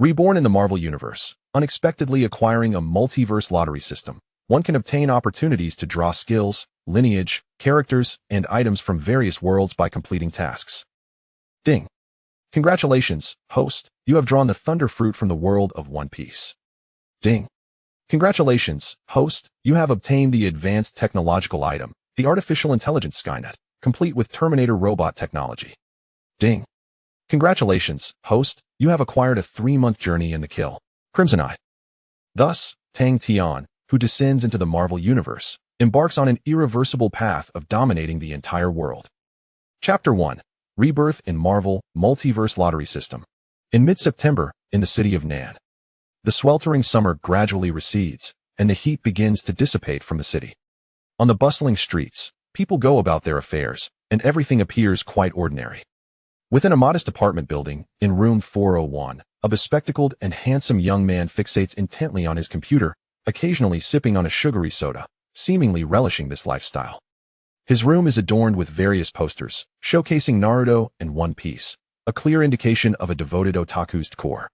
Reborn in the Marvel Universe, unexpectedly acquiring a multiverse lottery system. One can obtain opportunities to draw skills, lineage, characters, and items from various worlds by completing tasks. Ding. Congratulations, host, you have drawn the Thunder Fruit from the world of One Piece. Ding. Congratulations, host, you have obtained the advanced technological item, the artificial intelligence Skynet, complete with Terminator robot technology. Ding. Congratulations, host, you have acquired a 3-month journey in the Kill Crimson Eye. Thus, Tang Tian, who descends into the Marvel Universe, embarks on an irreversible path of dominating the entire world. Chapter 1. Rebirth in Marvel Multiverse Lottery System. In mid-September, in the city of Nan. The sweltering summer gradually recedes, and the heat begins to dissipate from the city. On the bustling streets, people go about their affairs, and everything appears quite ordinary. Within a modest apartment building, in room 401, a bespectacled and handsome young man fixates intently on his computer, occasionally sipping on a sugary soda, seemingly relishing this lifestyle. His room is adorned with various posters, showcasing Naruto and One Piece, a clear indication of a devoted otaku's core.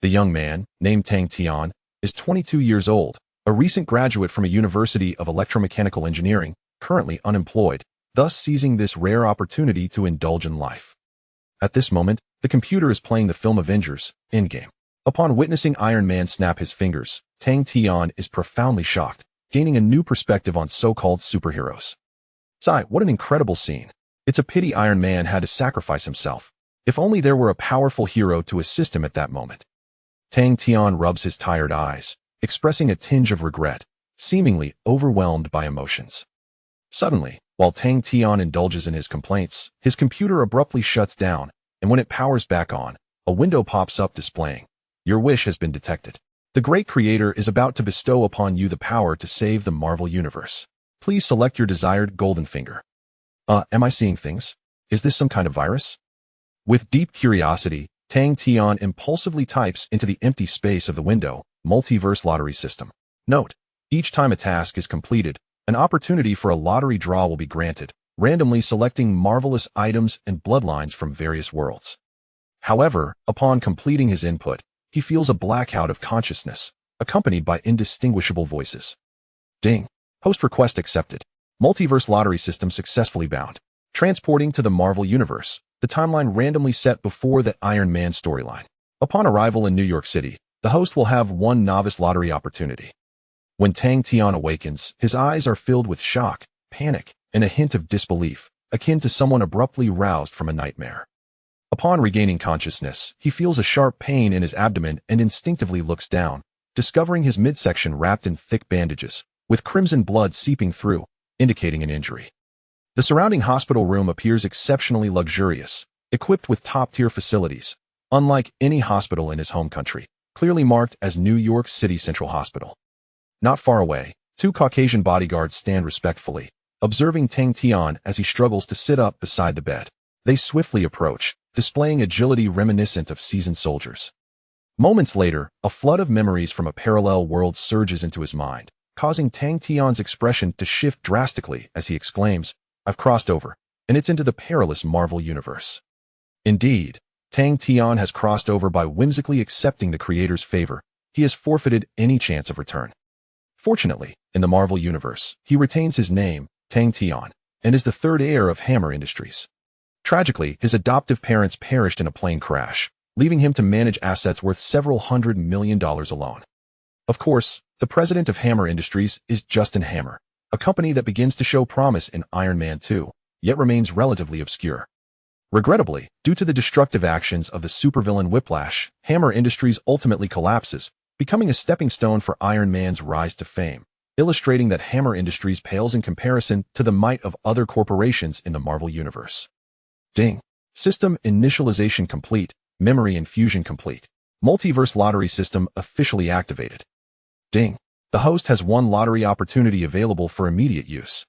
The young man, named Tang Tian, is 22 years old, a recent graduate from a university of electromechanical engineering, currently unemployed, thus seizing this rare opportunity to indulge in life. At this moment, the computer is playing the film Avengers, Endgame. Upon witnessing Iron Man snap his fingers, Tang Tian is profoundly shocked, gaining a new perspective on so-called superheroes. Sigh, what an incredible scene. It's a pity Iron Man had to sacrifice himself. If only there were a powerful hero to assist him at that moment. Tang Tian rubs his tired eyes, expressing a tinge of regret, seemingly overwhelmed by emotions. Suddenly, while Tang Tian indulges in his complaints, his computer abruptly shuts down, and when it powers back on, a window pops up displaying, "Your wish has been detected. The great creator is about to bestow upon you the power to save the Marvel Universe. Please select your desired golden finger." Am I seeing things? Is this some kind of virus? With deep curiosity, Tang Tian impulsively types into the empty space of the window, Multiverse Lottery System. Note, each time a task is completed, an opportunity for a lottery draw will be granted, randomly selecting marvelous items and bloodlines from various worlds. However, upon completing his input, he feels a blackout of consciousness, accompanied by indistinguishable voices. Ding. Host request accepted. Multiverse lottery system successfully bound. Transporting to the Marvel Universe, the timeline randomly set before the Iron Man storyline. Upon arrival in New York City, the host will have one novice lottery opportunity. When Tang Tian awakens, his eyes are filled with shock, panic, and a hint of disbelief, akin to someone abruptly roused from a nightmare. Upon regaining consciousness, he feels a sharp pain in his abdomen and instinctively looks down, discovering his midsection wrapped in thick bandages, with crimson blood seeping through, indicating an injury. The surrounding hospital room appears exceptionally luxurious, equipped with top-tier facilities, unlike any hospital in his home country, clearly marked as New York City Central Hospital. Not far away, 2 Caucasian bodyguards stand respectfully, observing Tang Tian as he struggles to sit up beside the bed. They swiftly approach, displaying agility reminiscent of seasoned soldiers. Moments later, a flood of memories from a parallel world surges into his mind, causing Tang Tian's expression to shift drastically as he exclaims, "I've crossed over, and it's into the perilous Marvel Universe." Indeed, Tang Tian has crossed over by whimsically accepting the creator's favor. He has forfeited any chance of return. Fortunately, in the Marvel Universe, he retains his name, Tang Tian, and is the third heir of Hammer Industries. Tragically, his adoptive parents perished in a plane crash, leaving him to manage assets worth several $100 million alone. Of course, the president of Hammer Industries is Justin Hammer, a company that begins to show promise in Iron Man 2, yet remains relatively obscure. Regrettably, due to the destructive actions of the supervillain Whiplash, Hammer Industries ultimately collapses, becoming a stepping stone for Iron Man's rise to fame, illustrating that Hammer Industries pales in comparison to the might of other corporations in the Marvel Universe. Ding. System initialization complete, memory infusion complete. Multiverse lottery system officially activated. Ding. The host has one lottery opportunity available for immediate use.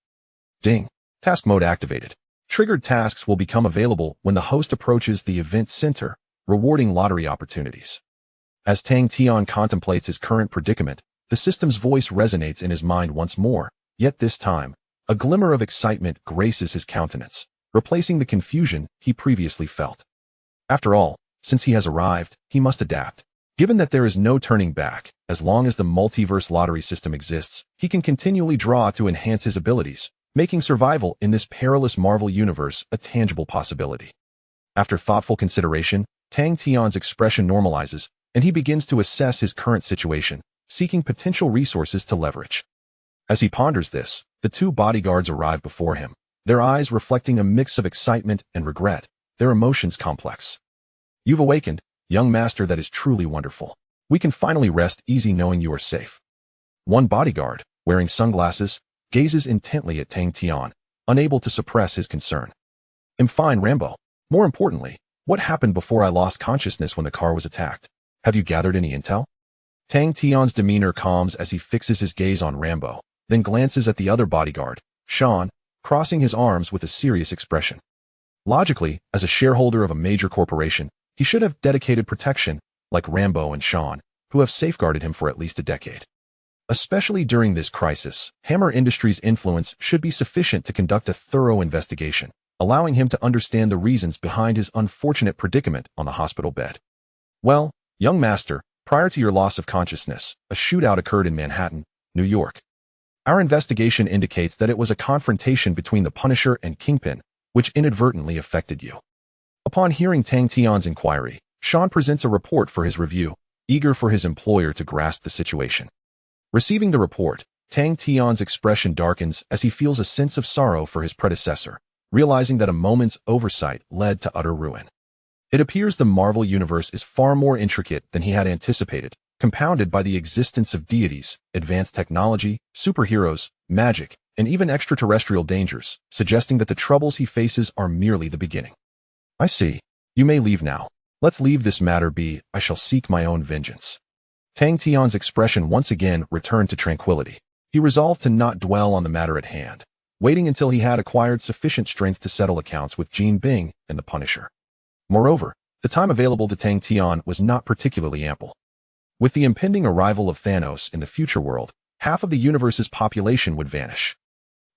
Ding. Task mode activated. Triggered tasks will become available when the host approaches the event center, rewarding lottery opportunities. As Tang Tian contemplates his current predicament, the system's voice resonates in his mind once more, yet this time, a glimmer of excitement graces his countenance, replacing the confusion he previously felt. After all, since he has arrived, he must adapt. Given that there is no turning back, as long as the multiverse lottery system exists, he can continually draw to enhance his abilities, making survival in this perilous Marvel universe a tangible possibility. After thoughtful consideration, Tang Tian's expression normalizes, and he begins to assess his current situation, seeking potential resources to leverage. As he ponders this, the two bodyguards arrive before him, their eyes reflecting a mix of excitement and regret, their emotions complex. "You've awakened, young master, that is truly wonderful. We can finally rest easy knowing you are safe." One bodyguard, wearing sunglasses, gazes intently at Tang Tian, unable to suppress his concern. "I'm fine, Rambo. More importantly, what happened before I lost consciousness when the car was attacked? Have you gathered any intel?" Tang Tian's demeanor calms as he fixes his gaze on Rambo, then glances at the other bodyguard, Sean, crossing his arms with a serious expression. Logically, as a shareholder of a major corporation, he should have dedicated protection, like Rambo and Sean, who have safeguarded him for at least a decade. Especially during this crisis, Hammer Industries' influence should be sufficient to conduct a thorough investigation, allowing him to understand the reasons behind his unfortunate predicament on the hospital bed. "Well, young master, prior to your loss of consciousness, a shootout occurred in Manhattan, New York. Our investigation indicates that it was a confrontation between the Punisher and Kingpin, which inadvertently affected you." Upon hearing Tang Tian's inquiry, Sean presents a report for his review, eager for his employer to grasp the situation. Receiving the report, Tang Tian's expression darkens as he feels a sense of sorrow for his predecessor, realizing that a moment's oversight led to utter ruin. It appears the Marvel Universe is far more intricate than he had anticipated, compounded by the existence of deities, advanced technology, superheroes, magic, and even extraterrestrial dangers, suggesting that the troubles he faces are merely the beginning. "I see. You may leave now. Let's leave this matter be. I shall seek my own vengeance." Tang Tian's expression once again returned to tranquility. He resolved to not dwell on the matter at hand, waiting until he had acquired sufficient strength to settle accounts with Jean Bing and the Punisher. Moreover, the time available to Tang Tian was not particularly ample. With the impending arrival of Thanos in the future world, half of the universe's population would vanish.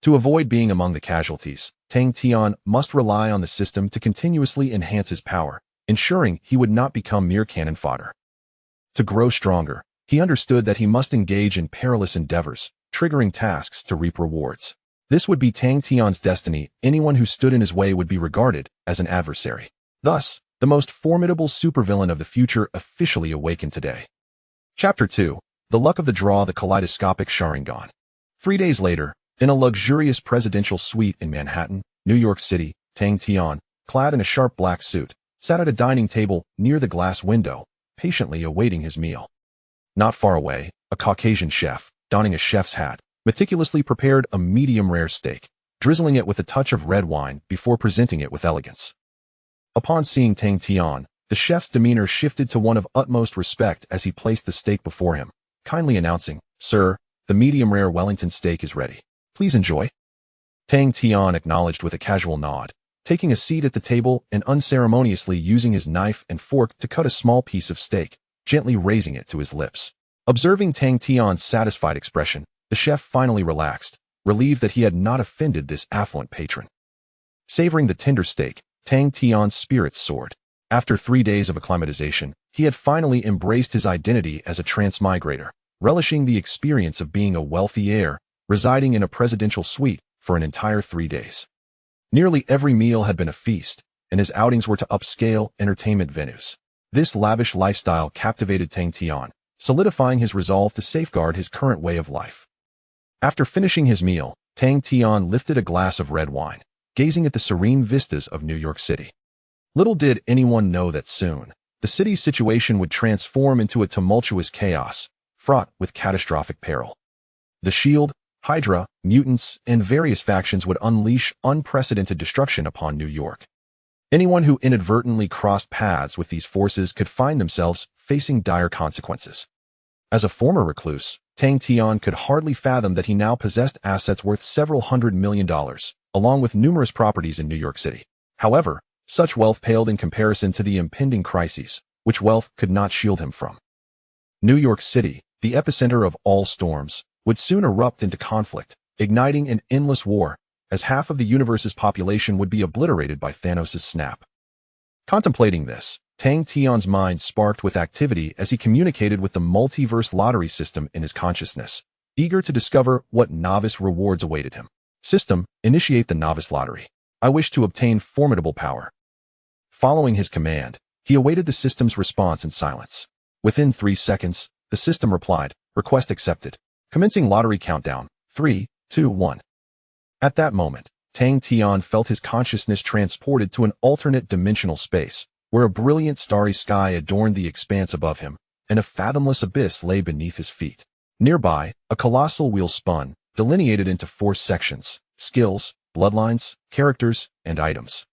To avoid being among the casualties, Tang Tian must rely on the system to continuously enhance his power, ensuring he would not become mere cannon fodder. To grow stronger, he understood that he must engage in perilous endeavors, triggering tasks to reap rewards. This would be Tang Tian's destiny. Anyone who stood in his way would be regarded as an adversary. Thus, the most formidable supervillain of the future officially awakened today. Chapter 2. The Luck of the Draw, the Kaleidoscopic Sharingan. 3 days later, in a luxurious presidential suite in Manhattan, New York City, Tang Tian, clad in a sharp black suit, sat at a dining table near the glass window, patiently awaiting his meal. Not far away, a Caucasian chef, donning a chef's hat, meticulously prepared a medium-rare steak, drizzling it with a touch of red wine before presenting it with elegance. Upon seeing Tang Tian, the chef's demeanor shifted to one of utmost respect as he placed the steak before him, kindly announcing, "Sir, the medium-rare Wellington steak is ready. Please enjoy." Tang Tian acknowledged with a casual nod, taking a seat at the table and unceremoniously using his knife and fork to cut a small piece of steak, gently raising it to his lips. Observing Tang Tian's satisfied expression, the chef finally relaxed, relieved that he had not offended this affluent patron. Savoring the tender steak, Tang Tian's spirits soared. After 3 days of acclimatization, he had finally embraced his identity as a transmigrator, relishing the experience of being a wealthy heir, residing in a presidential suite for an entire 3 days. Nearly every meal had been a feast, and his outings were to upscale entertainment venues. This lavish lifestyle captivated Tang Tian, solidifying his resolve to safeguard his current way of life. After finishing his meal, Tang Tian lifted a glass of red wine, gazing at the serene vistas of New York City. Little did anyone know that soon, the city's situation would transform into a tumultuous chaos, fraught with catastrophic peril. The Shield, Hydra, mutants, and various factions would unleash unprecedented destruction upon New York. Anyone who inadvertently crossed paths with these forces could find themselves facing dire consequences. As a former recluse, Tang Tian could hardly fathom that he now possessed assets worth several $100 million, along with numerous properties in New York City. However, such wealth paled in comparison to the impending crises, which wealth could not shield him from. New York City, the epicenter of all storms, would soon erupt into conflict, igniting an endless war, as half of the universe's population would be obliterated by Thanos' snap. Contemplating this, Tang Tian's mind sparked with activity as he communicated with the multiverse lottery system in his consciousness, eager to discover what novice rewards awaited him. System, initiate the novice lottery. I wish to obtain formidable power. Following his command, he awaited the system's response in silence. Within 3 seconds, the system replied, request accepted. Commencing lottery countdown, 3, 2, 1. At that moment, Tang Tian felt his consciousness transported to an alternate dimensional space, where a brilliant starry sky adorned the expanse above him, and a fathomless abyss lay beneath his feet. Nearby, a colossal wheel spun, delineated into 4 sections: skills, bloodlines, characters, and items.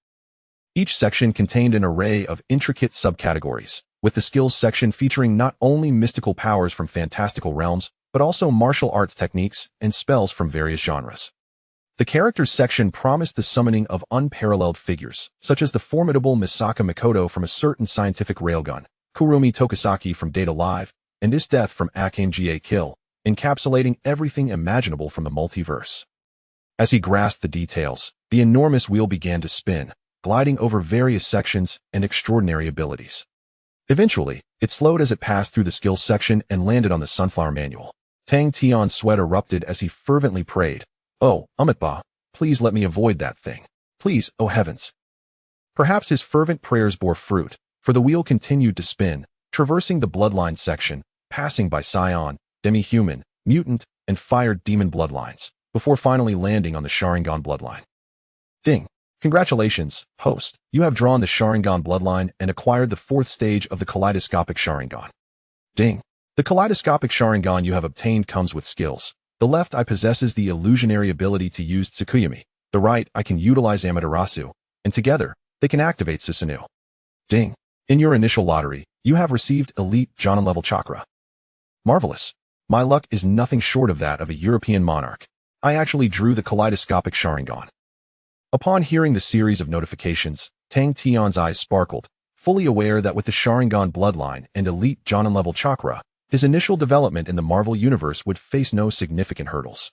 Each section contained an array of intricate subcategories, with the skills section featuring not only mystical powers from fantastical realms, but also martial arts techniques and spells from various genres. The characters section promised the summoning of unparalleled figures, such as the formidable Misaka Mikoto from a certain scientific railgun, Kurumi Tokisaki from Data Live, and Is Death from Akame Ga Kill, encapsulating everything imaginable from the multiverse. As he grasped the details, the enormous wheel began to spin, gliding over various sections and extraordinary abilities. Eventually, it slowed as it passed through the skills section and landed on the sunflower manual. Tang Tian's sweat erupted as he fervently prayed, "Oh, Amitabha, please let me avoid that thing. Please, oh heavens." Perhaps his fervent prayers bore fruit, for the wheel continued to spin, traversing the bloodline section, passing by Scion, demi-human, mutant, and fire demon bloodlines, before finally landing on the Sharingan bloodline. Ding! Congratulations, host. You have drawn the Sharingan bloodline and acquired the 4th stage of the kaleidoscopic Sharingan. Ding! The kaleidoscopic Sharingan you have obtained comes with skills. The left eye possesses the illusionary ability to use Tsukuyami. The right eye can utilize Amaterasu, and together, they can activate Susanoo. Ding! In your initial lottery, you have received elite Jhana level chakra. Marvelous. My luck is nothing short of that of a European monarch. I actually drew the kaleidoscopic Sharingan. Upon hearing the series of notifications, Tang Tian's eyes sparkled, fully aware that with the Sharingan bloodline and elite Jhana level chakra, his initial development in the Marvel Universe would face no significant hurdles.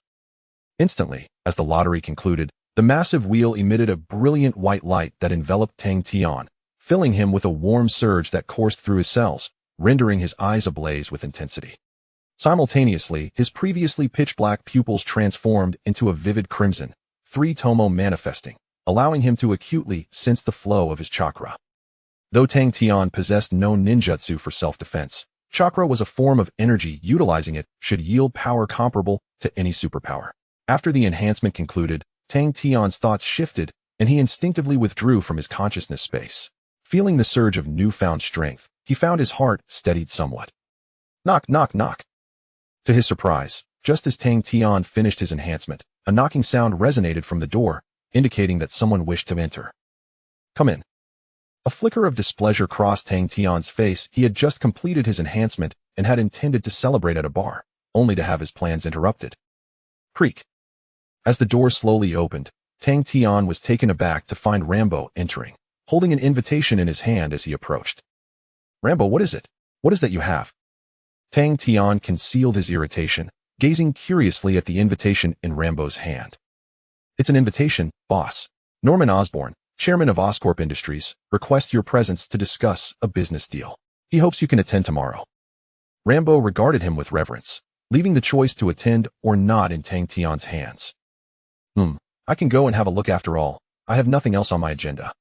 Instantly, as the lottery concluded, the massive wheel emitted a brilliant white light that enveloped Tang Tian, filling him with a warm surge that coursed through his cells, rendering his eyes ablaze with intensity. Simultaneously, his previously pitch-black pupils transformed into a vivid crimson, 3-tomo manifesting, allowing him to acutely sense the flow of his chakra. Though Tang Tian possessed no ninjutsu for self-defense, chakra was a form of energy. Utilizing it should yield power comparable to any superpower. After the enhancement concluded, Tang Tian's thoughts shifted, and he instinctively withdrew from his consciousness space. Feeling the surge of newfound strength, he found his heart steadied somewhat. Knock, knock, knock. To his surprise, just as Tang Tian finished his enhancement, a knocking sound resonated from the door, indicating that someone wished to enter. Come in. A flicker of displeasure crossed Tang Tian's face. He had just completed his enhancement and had intended to celebrate at a bar, only to have his plans interrupted. Creak. As the door slowly opened, Tang Tian was taken aback to find Rambo entering, holding an invitation in his hand as he approached. Rambo, what is it? What is that you have? Tang Tian concealed his irritation, gazing curiously at the invitation in Rambo's hand. It's an invitation, boss. Norman Osborn, chairman of Oscorp Industries, requests your presence to discuss a business deal. He hopes you can attend tomorrow. Rambo regarded him with reverence, leaving the choice to attend or not in Tang Tian's hands. I can go and have a look after all. I have nothing else on my agenda.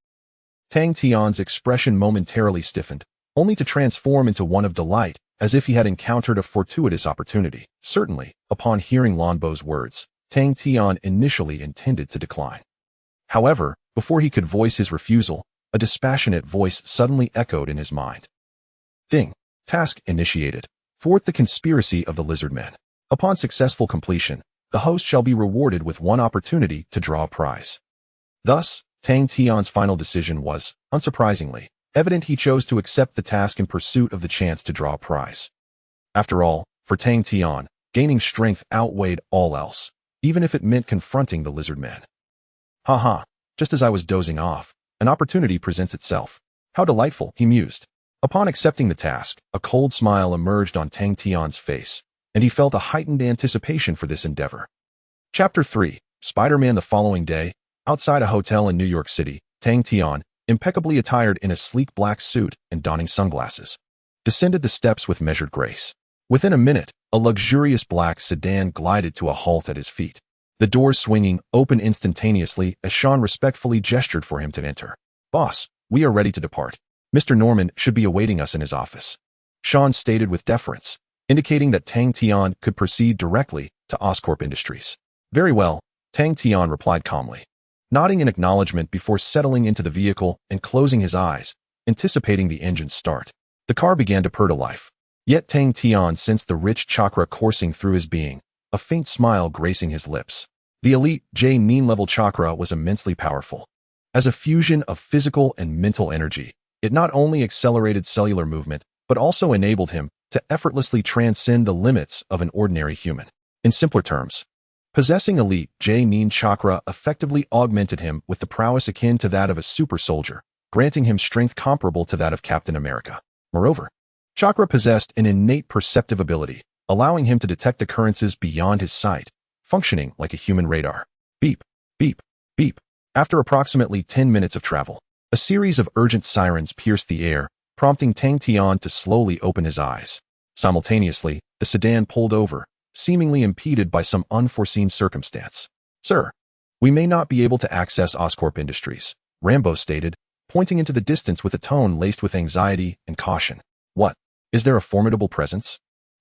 Tang Tian's expression momentarily stiffened, only to transform into one of delight, as if he had encountered a fortuitous opportunity. Certainly, upon hearing Lanbo's words, Tang Tian initially intended to decline. However, before he could voice his refusal, a dispassionate voice suddenly echoed in his mind. Ding. Task initiated. Thwart the conspiracy of the lizard men. Upon successful completion, the host shall be rewarded with one opportunity to draw a prize. Thus, Tang Tian's final decision was, unsurprisingly, evident. He chose to accept the task in pursuit of the chance to draw a prize. After all, for Tang Tian, gaining strength outweighed all else, even if it meant confronting the lizard men. Ha, just as I was dozing off, an opportunity presents itself. How delightful, he mused. Upon accepting the task, a cold smile emerged on Tang Tian's face, and he felt a heightened anticipation for this endeavor. Chapter 3. Spider-Man. The following day, outside a hotel in New York City, Tang Tian, impeccably attired in a sleek black suit and donning sunglasses, descended the steps with measured grace. Within a minute, a luxurious black sedan glided to a halt at his feet, the doors swinging open instantaneously as Sean respectfully gestured for him to enter. "Boss, we are ready to depart. Mr. Norman should be awaiting us in his office," Sean stated with deference, indicating that Tang Tian could proceed directly to Oscorp Industries. "Very well," Tang Tian replied calmly, nodding in acknowledgement before settling into the vehicle and closing his eyes, anticipating the engine's start. The car began to purr to life. Yet Tang Tian sensed the rich chakra coursing through his being, a faint smile gracing his lips. The elite J-mean level chakra was immensely powerful. As a fusion of physical and mental energy, it not only accelerated cellular movement, but also enabled him to effortlessly transcend the limits of an ordinary human. In simpler terms, possessing elite J-mean chakra effectively augmented him with the prowess akin to that of a super soldier, granting him strength comparable to that of Captain America. Moreover, chakra possessed an innate perceptive ability, allowing him to detect occurrences beyond his sight, functioning like a human radar. Beep, beep, beep. After approximately 10 minutes of travel, a series of urgent sirens pierced the air, prompting Tang Tian to slowly open his eyes. Simultaneously, the sedan pulled over, seemingly impeded by some unforeseen circumstance. "Sir, we may not be able to access Oscorp Industries," Rambo stated, pointing into the distance with a tone laced with anxiety and caution. "What? Is there a formidable presence?"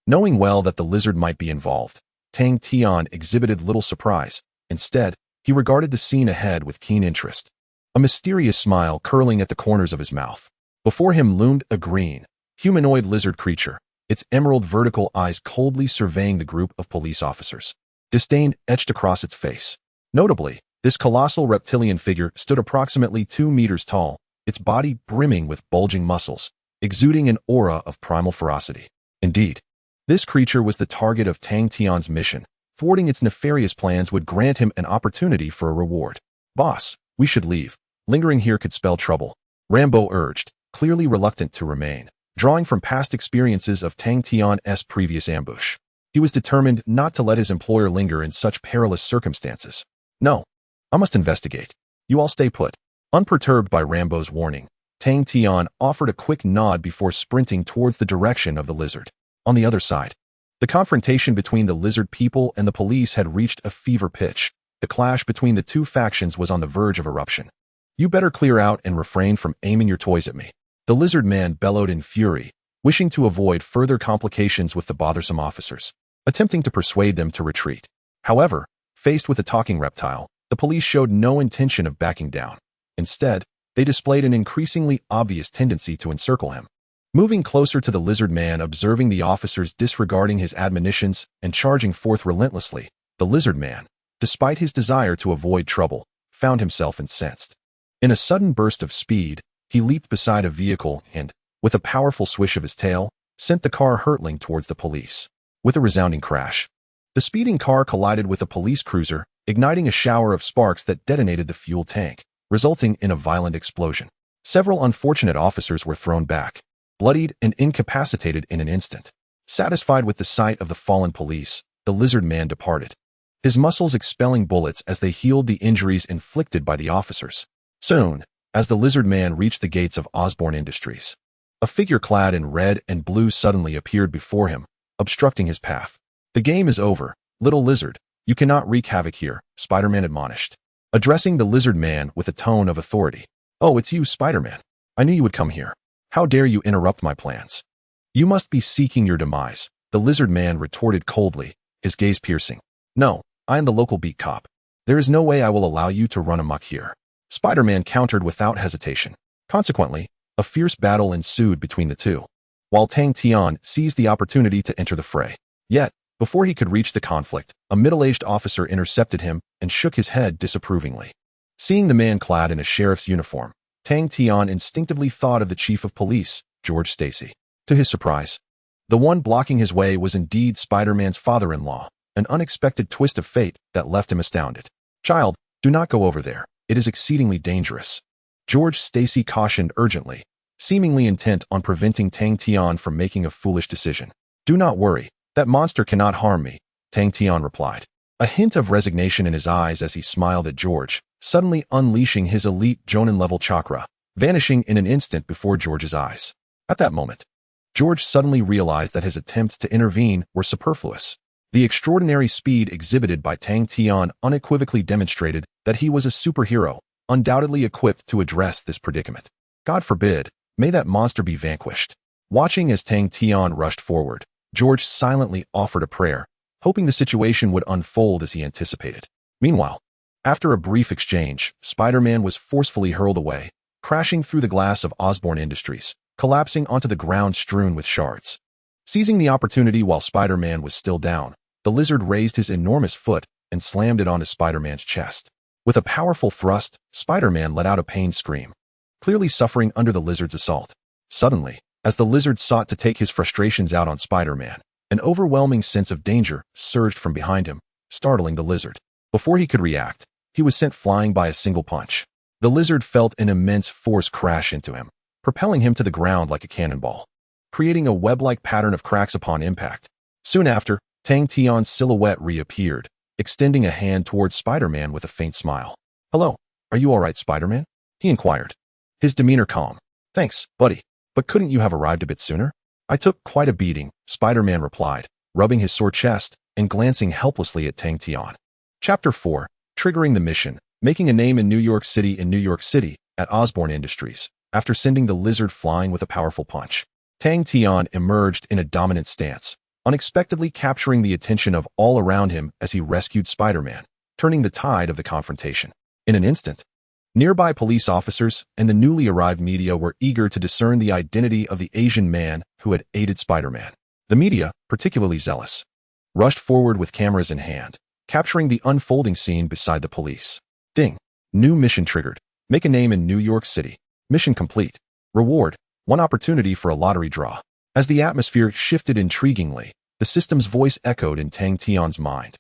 Knowing well that the lizard might be involved, Tang Tian exhibited little surprise. Instead, he regarded the scene ahead with keen interest, a mysterious smile curling at the corners of his mouth. Before him loomed a green, humanoid lizard creature, its emerald vertical eyes coldly surveying the group of police officers. Disdain etched across its face. Notably, this colossal reptilian figure stood approximately 2 meters tall, its body brimming with bulging muscles, exuding an aura of primal ferocity. Indeed, this creature was the target of Tang Tian's mission. Thwarting its nefarious plans would grant him an opportunity for a reward. "Boss, we should leave. Lingering here could spell trouble," Rambo urged, clearly reluctant to remain. Drawing from past experiences of Tang Tian's previous ambush, he was determined not to let his employer linger in such perilous circumstances. "No, I must investigate. You all stay put." Unperturbed by Rambo's warning, Tang Tian offered a quick nod before sprinting towards the direction of the lizard. On the other side, the confrontation between the lizard people and the police had reached a fever pitch. The clash between the two factions was on the verge of eruption. "You better clear out and refrain from aiming your toys at me," the lizard man bellowed in fury, wishing to avoid further complications with the bothersome officers, attempting to persuade them to retreat. However, faced with a talking reptile, the police showed no intention of backing down. Instead, they displayed an increasingly obvious tendency to encircle him. Moving closer to the lizard man, observing the officers disregarding his admonitions and charging forth relentlessly, the lizard man, despite his desire to avoid trouble, found himself incensed. In a sudden burst of speed, he leaped beside a vehicle and, with a powerful swish of his tail, sent the car hurtling towards the police. With a resounding crash, the speeding car collided with a police cruiser, igniting a shower of sparks that detonated the fuel tank, resulting in a violent explosion. Several unfortunate officers were thrown back, bloodied and incapacitated in an instant. Satisfied with the sight of the fallen police, the lizard man departed, his muscles expelling bullets as they healed the injuries inflicted by the officers. Soon, as the lizard man reached the gates of Osborn Industries, a figure clad in red and blue suddenly appeared before him, obstructing his path. "The game is over, little lizard. You cannot wreak havoc here," Spider-Man admonished, addressing the lizard man with a tone of authority. "Oh, it's you, Spider-Man. I knew you would come here. How dare you interrupt my plans? You must be seeking your demise," the lizard man retorted coldly, his gaze piercing. "No, I am the local beat cop. There is no way I will allow you to run amok here," Spider-Man countered without hesitation. Consequently, a fierce battle ensued between the two, while Tang Tian seized the opportunity to enter the fray. Yet, before he could reach the conflict, a middle-aged officer intercepted him and shook his head disapprovingly. Seeing the man clad in a sheriff's uniform, Tang Tian instinctively thought of the chief of police, George Stacy. To his surprise, the one blocking his way was indeed Spider-Man's father-in-law, an unexpected twist of fate that left him astounded. "Child, do not go over there. It is exceedingly dangerous," George Stacy cautioned urgently, seemingly intent on preventing Tang Tian from making a foolish decision. "Do not worry. That monster cannot harm me," Tang Tian replied, a hint of resignation in his eyes as he smiled at George, suddenly unleashing his elite Jonin-level chakra. vanishing in an instant before George's eyes. At that moment, George suddenly realized that his attempts to intervene were superfluous. The extraordinary speed exhibited by Tang Tian unequivocally demonstrated that he was a superhero, undoubtedly equipped to address this predicament. God forbid, may that monster be vanquished. Watching as Tang Tian rushed forward, George silently offered a prayer, hoping the situation would unfold as he anticipated. Meanwhile, after a brief exchange, Spider-Man was forcefully hurled away, crashing through the glass of Osborn Industries, collapsing onto the ground strewn with shards. Seizing the opportunity while Spider-Man was still down, the lizard raised his enormous foot and slammed it onto Spider-Man's chest. With a powerful thrust, Spider-Man let out a pained scream, clearly suffering under the lizard's assault. Suddenly, as the lizard sought to take his frustrations out on Spider-Man, an overwhelming sense of danger surged from behind him, startling the lizard. Before he could react, he was sent flying by a single punch. The lizard felt an immense force crash into him, propelling him to the ground like a cannonball, creating a web-like pattern of cracks upon impact. Soon after, Tang Tian's silhouette reappeared, extending a hand towards Spider-Man with a faint smile. "Hello, are you all right, Spider-Man?" he inquired, his demeanor calm. "Thanks, buddy. But couldn't you have arrived a bit sooner?" "I took quite a beating," Spider-Man replied, rubbing his sore chest and glancing helplessly at Tang Tian. Chapter 4. Triggering the mission. Making a name in New York City at Osborn Industries. After sending the lizard flying with a powerful punch, Tang Tian emerged in a dominant stance, unexpectedly capturing the attention of all around him as he rescued Spider-Man, turning the tide of the confrontation. In an instant, nearby police officers and the newly arrived media were eager to discern the identity of the Asian man who had aided Spider-Man. The media, particularly zealous, rushed forward with cameras in hand, capturing the unfolding scene beside the police. Ding. New mission triggered. Make a name in New York City. Mission complete. Reward. One opportunity for a lottery draw. As the atmosphere shifted intriguingly, the system's voice echoed in Tang Tian's mind,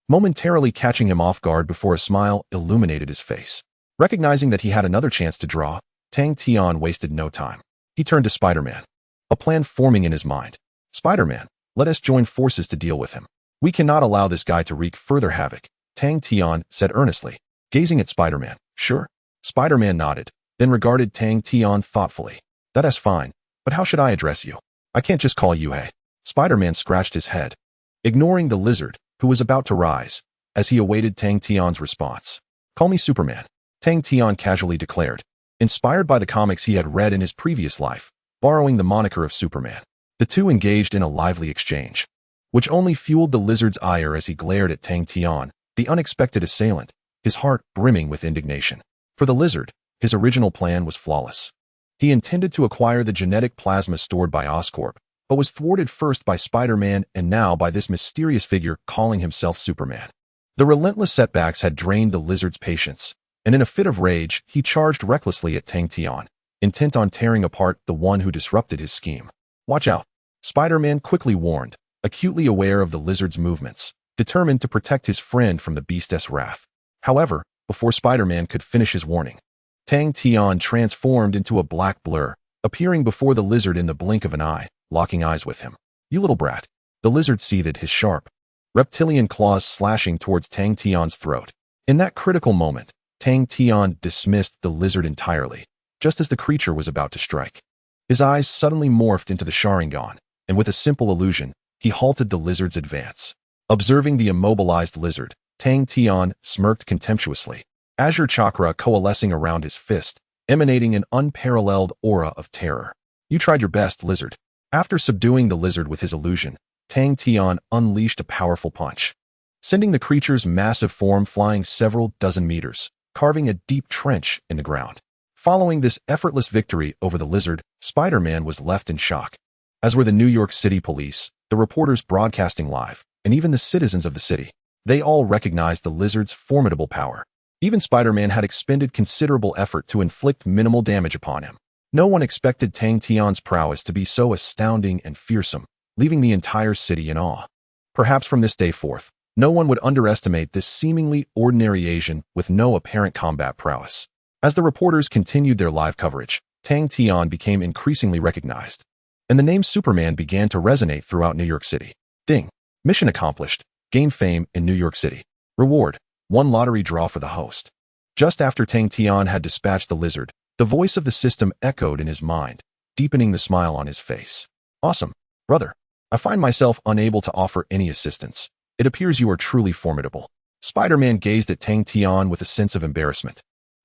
momentarily catching him off guard before a smile illuminated his face. Recognizing that he had another chance to draw, Tang Tian wasted no time. He turned to Spider-Man, a plan forming in his mind. "Spider-Man, let us join forces to deal with him. We cannot allow this guy to wreak further havoc," Tang Tian said earnestly, gazing at Spider-Man. "Sure." Spider-Man nodded, then regarded Tang Tian thoughtfully. "That is fine, but how should I address you? I can't just call you hey." Spider-Man scratched his head, ignoring the lizard, who was about to rise, as he awaited Tang Tian's response. "Call me Superman," Tang Tian casually declared, inspired by the comics he had read in his previous life, borrowing the moniker of Superman. The two engaged in a lively exchange, which only fueled the lizard's ire as he glared at Tang Tian, the unexpected assailant, his heart brimming with indignation. For the lizard, his original plan was flawless. He intended to acquire the genetic plasma stored by Oscorp, but was thwarted first by Spider-Man and now by this mysterious figure calling himself Superman. The relentless setbacks had drained the lizard's patience, and in a fit of rage, he charged recklessly at Tang Tian, intent on tearing apart the one who disrupted his scheme. "Watch out," Spider-Man quickly warned, acutely aware of the lizard's movements, determined to protect his friend from the beast's wrath. However, before Spider-Man could finish his warning, Tang Tian transformed into a black blur, appearing before the lizard in the blink of an eye, locking eyes with him. "You little brat." The lizard seethed, his sharp, reptilian claws slashing towards Tang Tian's throat. In that critical moment, Tang Tian dismissed the lizard entirely, just as the creature was about to strike. His eyes suddenly morphed into the Sharingan, and with a simple illusion, he halted the lizard's advance. Observing the immobilized lizard, Tang Tian smirked contemptuously, azure chakra coalescing around his fist, emanating an unparalleled aura of terror. "You tried your best, lizard." After subduing the lizard with his illusion, Tang Tian unleashed a powerful punch, sending the creature's massive form flying several dozen meters, carving a deep trench in the ground. Following this effortless victory over the lizard, Spider-Man was left in shock, as were the New York City police, the reporters broadcasting live, and even the citizens of the city. They all recognized the lizard's formidable power. Even Spider-Man had expended considerable effort to inflict minimal damage upon him. No one expected Tang Tian's prowess to be so astounding and fearsome, leaving the entire city in awe. Perhaps from this day forth, no one would underestimate this seemingly ordinary Asian with no apparent combat prowess. As the reporters continued their live coverage, Tang Tian became increasingly recognized, and the name Superman began to resonate throughout New York City. Ding. Mission accomplished. Gain fame in New York City. Reward. One lottery draw for the host. Just after Tang Tian had dispatched the lizard, The voice of the system echoed in his mind, deepening the smile on his face. Awesome, brother. I find myself unable to offer any assistance. It appears you are truly formidable. Spider-Man gazed at Tang Tian with a sense of embarrassment.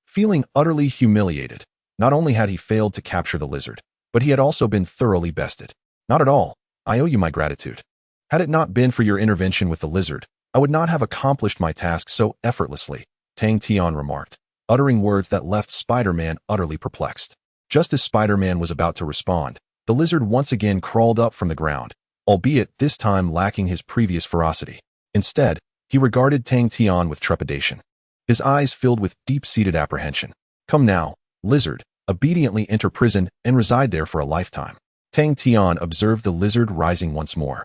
Feeling utterly humiliated, not only had he failed to capture the lizard, but he had also been thoroughly bested. Not at all. I owe you my gratitude. Had it not been for your intervention with the lizard, I would not have accomplished my task so effortlessly, Tang Tian remarked, uttering words that left Spider-Man utterly perplexed. Just as Spider-Man was about to respond, the lizard once again crawled up from the ground, albeit this time lacking his previous ferocity. Instead, he regarded Tang Tian with trepidation. His eyes filled with deep-seated apprehension. Come now, lizard, obediently enter prison and reside there for a lifetime. Tang Tian observed the lizard rising once more.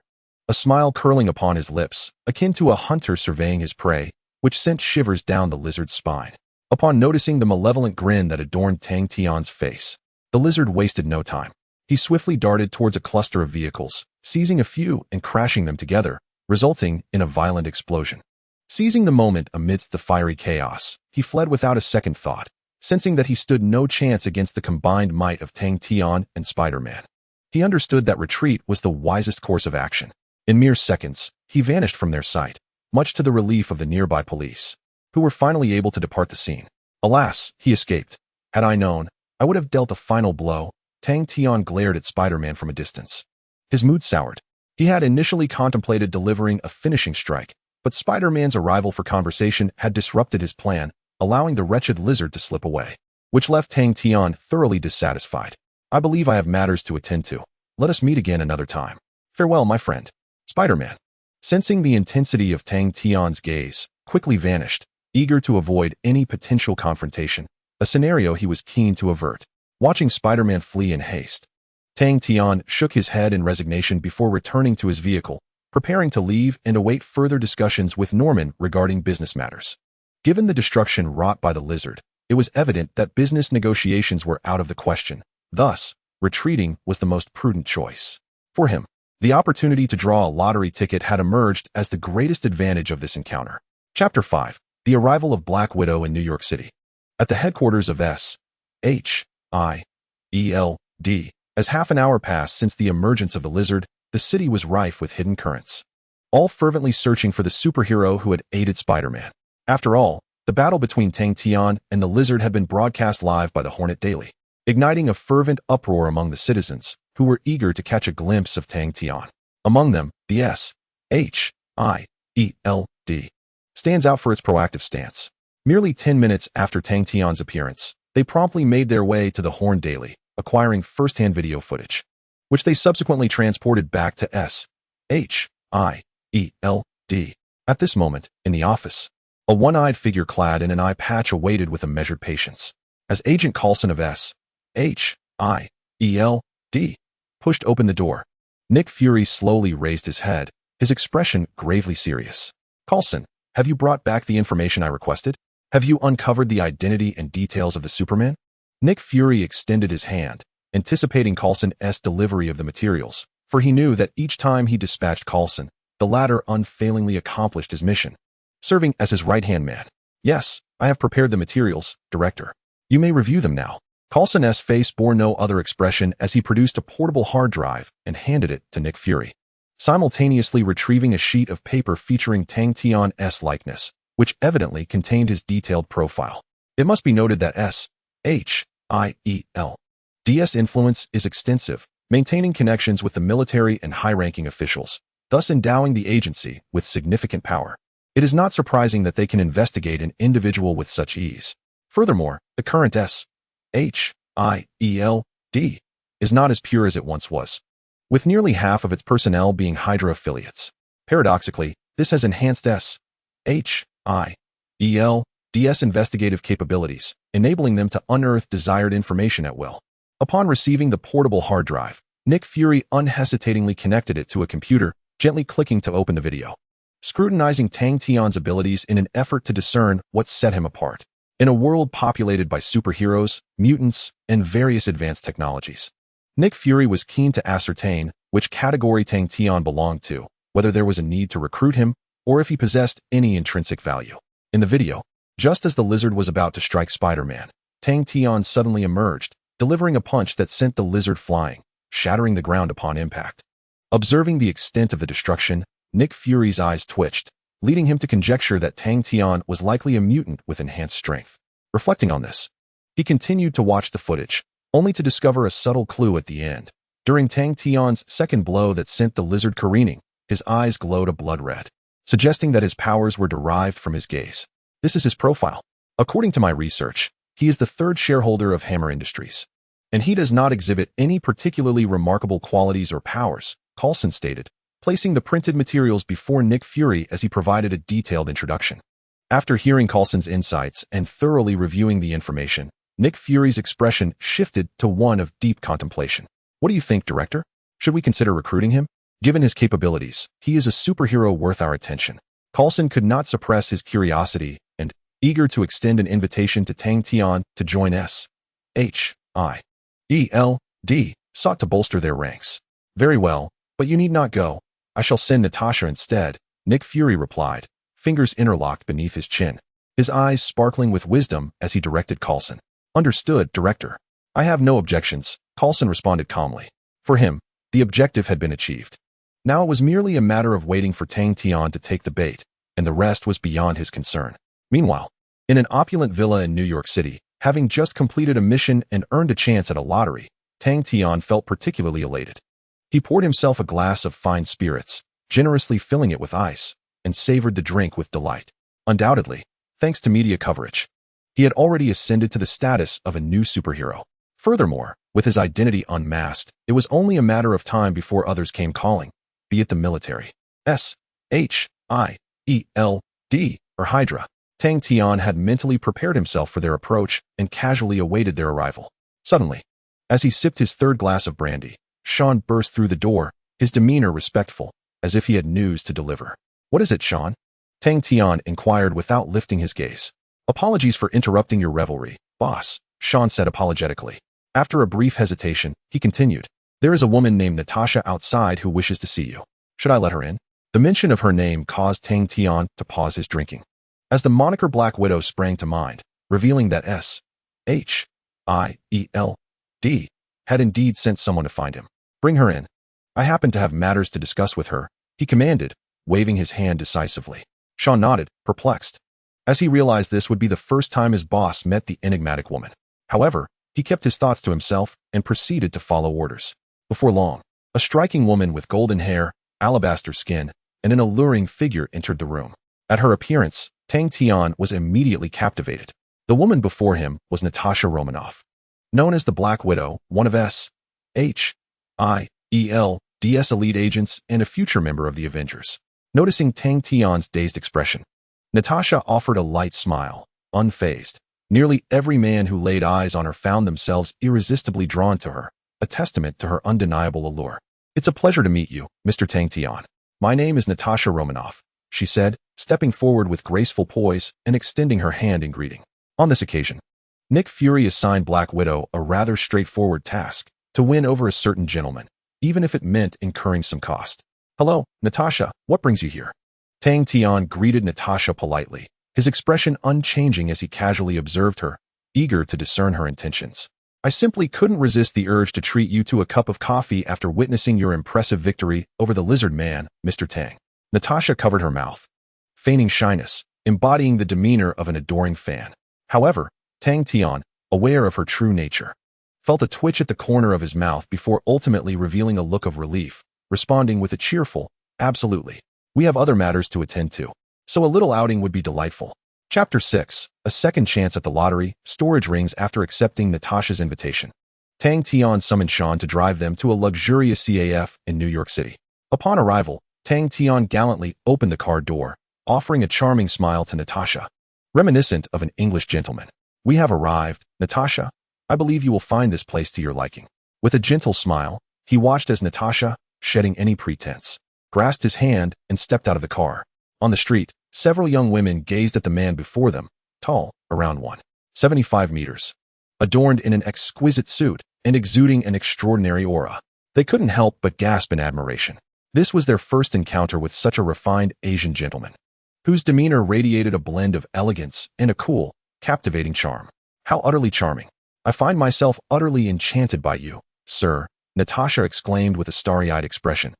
A smile curling upon his lips, akin to a hunter surveying his prey, which sent shivers down the lizard's spine. Upon noticing the malevolent grin that adorned Tang Tian's face, the lizard wasted no time. He swiftly darted towards a cluster of vehicles, seizing a few and crashing them together, resulting in a violent explosion. Seizing the moment amidst the fiery chaos, he fled without a second thought, sensing that he stood no chance against the combined might of Tang Tian and Spider-Man. He understood that retreat was the wisest course of action. In mere seconds, he vanished from their sight, much to the relief of the nearby police, who were finally able to depart the scene. Alas, he escaped. Had I known, I would have dealt a final blow. Tang Tian glared at Spider-Man from a distance. His mood soured. He had initially contemplated delivering a finishing strike, but Spider-Man's arrival for conversation had disrupted his plan, allowing the wretched lizard to slip away, which left Tang Tian thoroughly dissatisfied. I believe I have matters to attend to. Let us meet again another time. Farewell, my friend. Spider-Man, sensing the intensity of Tang Tian's gaze, quickly vanished, eager to avoid any potential confrontation, a scenario he was keen to avert. Watching Spider-Man flee in haste, Tang Tian shook his head in resignation before returning to his vehicle, preparing to leave and await further discussions with Norman regarding business matters. Given the destruction wrought by the lizard, it was evident that business negotiations were out of the question. Thus, retreating was the most prudent choice. For him, the opportunity to draw a lottery ticket had emerged as the greatest advantage of this encounter. Chapter 5. The Arrival of Black Widow in New York City. At the headquarters of S.H.I.E.L.D., as half an hour passed since the emergence of the lizard, the city was rife with hidden currents, all fervently searching for the superhero who had aided Spider-Man. After all, the battle between Tang Tian and the lizard had been broadcast live by the Hornet Daily, igniting a fervent uproar among the citizens, who were eager to catch a glimpse of Tang Tian. Among them, the S.H.I.E.L.D. stands out for its proactive stance. Merely 10 minutes after Tang Tian's appearance, they promptly made their way to the Horn Daily, acquiring first-hand video footage, which they subsequently transported back to S.H.I.E.L.D. At this moment, in the office, a one-eyed figure clad in an eye patch awaited with a measured patience. As Agent Coulson of S.H.I.E.L.D. pushed open the door, Nick Fury slowly raised his head, his expression gravely serious. Coulson, have you brought back the information I requested? Have you uncovered the identity and details of the Superman? Nick Fury extended his hand, anticipating Coulson's delivery of the materials, for he knew that each time he dispatched Coulson, the latter unfailingly accomplished his mission, serving as his right-hand man. Yes, I have prepared the materials, Director. You may review them now. Coulson's face bore no other expression as he produced a portable hard drive and handed it to Nick Fury, simultaneously retrieving a sheet of paper featuring Tang Tian's likeness, which evidently contained his detailed profile. It must be noted that S.H.I.E.L.D.'s influence is extensive, maintaining connections with the military and high-ranking officials, thus endowing the agency with significant power. It is not surprising that they can investigate an individual with such ease. Furthermore, the current S.H.I.E.L.D. is not as pure as it once was, with nearly half of its personnel being Hydra affiliates. Paradoxically, this has enhanced S.H.I.E.L.D.'s investigative capabilities, enabling them to unearth desired information at will. Upon receiving the portable hard drive, Nick Fury unhesitatingly connected it to a computer, gently clicking to open the video, scrutinizing Tang Tian's abilities in an effort to discern what set him apart. In a world populated by superheroes, mutants, and various advanced technologies, Nick Fury was keen to ascertain which category Tang Tian belonged to, whether there was a need to recruit him, or if he possessed any intrinsic value. In the video, just as the lizard was about to strike Spider-Man, Tang Tian suddenly emerged, delivering a punch that sent the lizard flying, shattering the ground upon impact. Observing the extent of the destruction, Nick Fury's eyes twitched, leading him to conjecture that Tang Tian was likely a mutant with enhanced strength. Reflecting on this, he continued to watch the footage, only to discover a subtle clue at the end. During Tang Tian's second blow that sent the lizard careening, his eyes glowed a blood red, suggesting that his powers were derived from his gaze. This is his profile. According to my research, he is the third shareholder of Hammer Industries, and he does not exhibit any particularly remarkable qualities or powers, Coulson stated, placing the printed materials before Nick Fury as he provided a detailed introduction. After hearing Coulson's insights and thoroughly reviewing the information, Nick Fury's expression shifted to one of deep contemplation. What do you think, director? Should we consider recruiting him? Given his capabilities, he is a superhero worth our attention. Coulson could not suppress his curiosity and, eager to extend an invitation to Tang Tian to join Hydra, sought to bolster their ranks. Very well, but you need not go. I shall send Natasha instead, Nick Fury replied, fingers interlocked beneath his chin, his eyes sparkling with wisdom as he directed Coulson. Understood, director. I have no objections, Coulson responded calmly. For him, the objective had been achieved. Now it was merely a matter of waiting for Tang Tian to take the bait, and the rest was beyond his concern. Meanwhile, in an opulent villa in New York City, having just completed a mission and earned a chance at a lottery, Tang Tian felt particularly elated. He poured himself a glass of fine spirits, generously filling it with ice, and savored the drink with delight. Undoubtedly, thanks to media coverage, he had already ascended to the status of a new superhero. Furthermore, with his identity unmasked, it was only a matter of time before others came calling, be it the military, SHIELD, or Hydra. Tang Tian had mentally prepared himself for their approach and casually awaited their arrival. Suddenly, as he sipped his third glass of brandy, Sean burst through the door, his demeanor respectful, as if he had news to deliver. What is it, Sean? Tang Tian inquired without lifting his gaze. Apologies for interrupting your revelry, boss, Sean said apologetically. After a brief hesitation, he continued. There is a woman named Natasha outside who wishes to see you. Should I let her in? The mention of her name caused Tang Tian to pause his drinking, as the moniker Black Widow sprang to mind, revealing that SHIELD had indeed sent someone to find him. Bring her in. I happen to have matters to discuss with her, he commanded, waving his hand decisively. Sean nodded, perplexed, as he realized this would be the first time his boss met the enigmatic woman. However, he kept his thoughts to himself and proceeded to follow orders. Before long, a striking woman with golden hair, alabaster skin, and an alluring figure entered the room. At her appearance, Tang Tian was immediately captivated. The woman before him was Natasha Romanoff, known as the Black Widow, one of SHIELD's elite agents and a future member of the Avengers. Noticing Tang Tian's dazed expression, Natasha offered a light smile, unfazed. Nearly every man who laid eyes on her found themselves irresistibly drawn to her, a testament to her undeniable allure. It's a pleasure to meet you, Mr. Tang Tian. My name is Natasha Romanoff, she said, stepping forward with graceful poise and extending her hand in greeting. On this occasion, Nick Fury assigned Black Widow a rather straightforward task, to win over a certain gentleman, even if it meant incurring some cost. Hello, Natasha, what brings you here? Tang Tian greeted Natasha politely, his expression unchanging as he casually observed her, eager to discern her intentions. I simply couldn't resist the urge to treat you to a cup of coffee after witnessing your impressive victory over the lizard man, Mr. Tang. Natasha covered her mouth, feigning shyness, embodying the demeanor of an adoring fan. However, Tang Tian, aware of her true nature, felt a twitch at the corner of his mouth before ultimately revealing a look of relief, responding with a cheerful, absolutely. We have other matters to attend to, so a little outing would be delightful. Chapter 6, a second chance at the lottery, storage rings. After accepting Natasha's invitation, Tang Tian summoned Sean to drive them to a luxurious CAF in New York City. Upon arrival, Tang Tian gallantly opened the car door, offering a charming smile to Natasha, reminiscent of an English gentleman. We have arrived, Natasha. I believe you will find this place to your liking. With a gentle smile, he watched as Natasha, shedding any pretense, grasped his hand and stepped out of the car. On the street, several young women gazed at the man before them, tall, around 175 meters, adorned in an exquisite suit and exuding an extraordinary aura. They couldn't help but gasp in admiration. This was their first encounter with such a refined Asian gentleman, whose demeanor radiated a blend of elegance and a cool, captivating charm. How utterly charming. I find myself utterly enchanted by you, sir, Natasha exclaimed with a starry-eyed expression,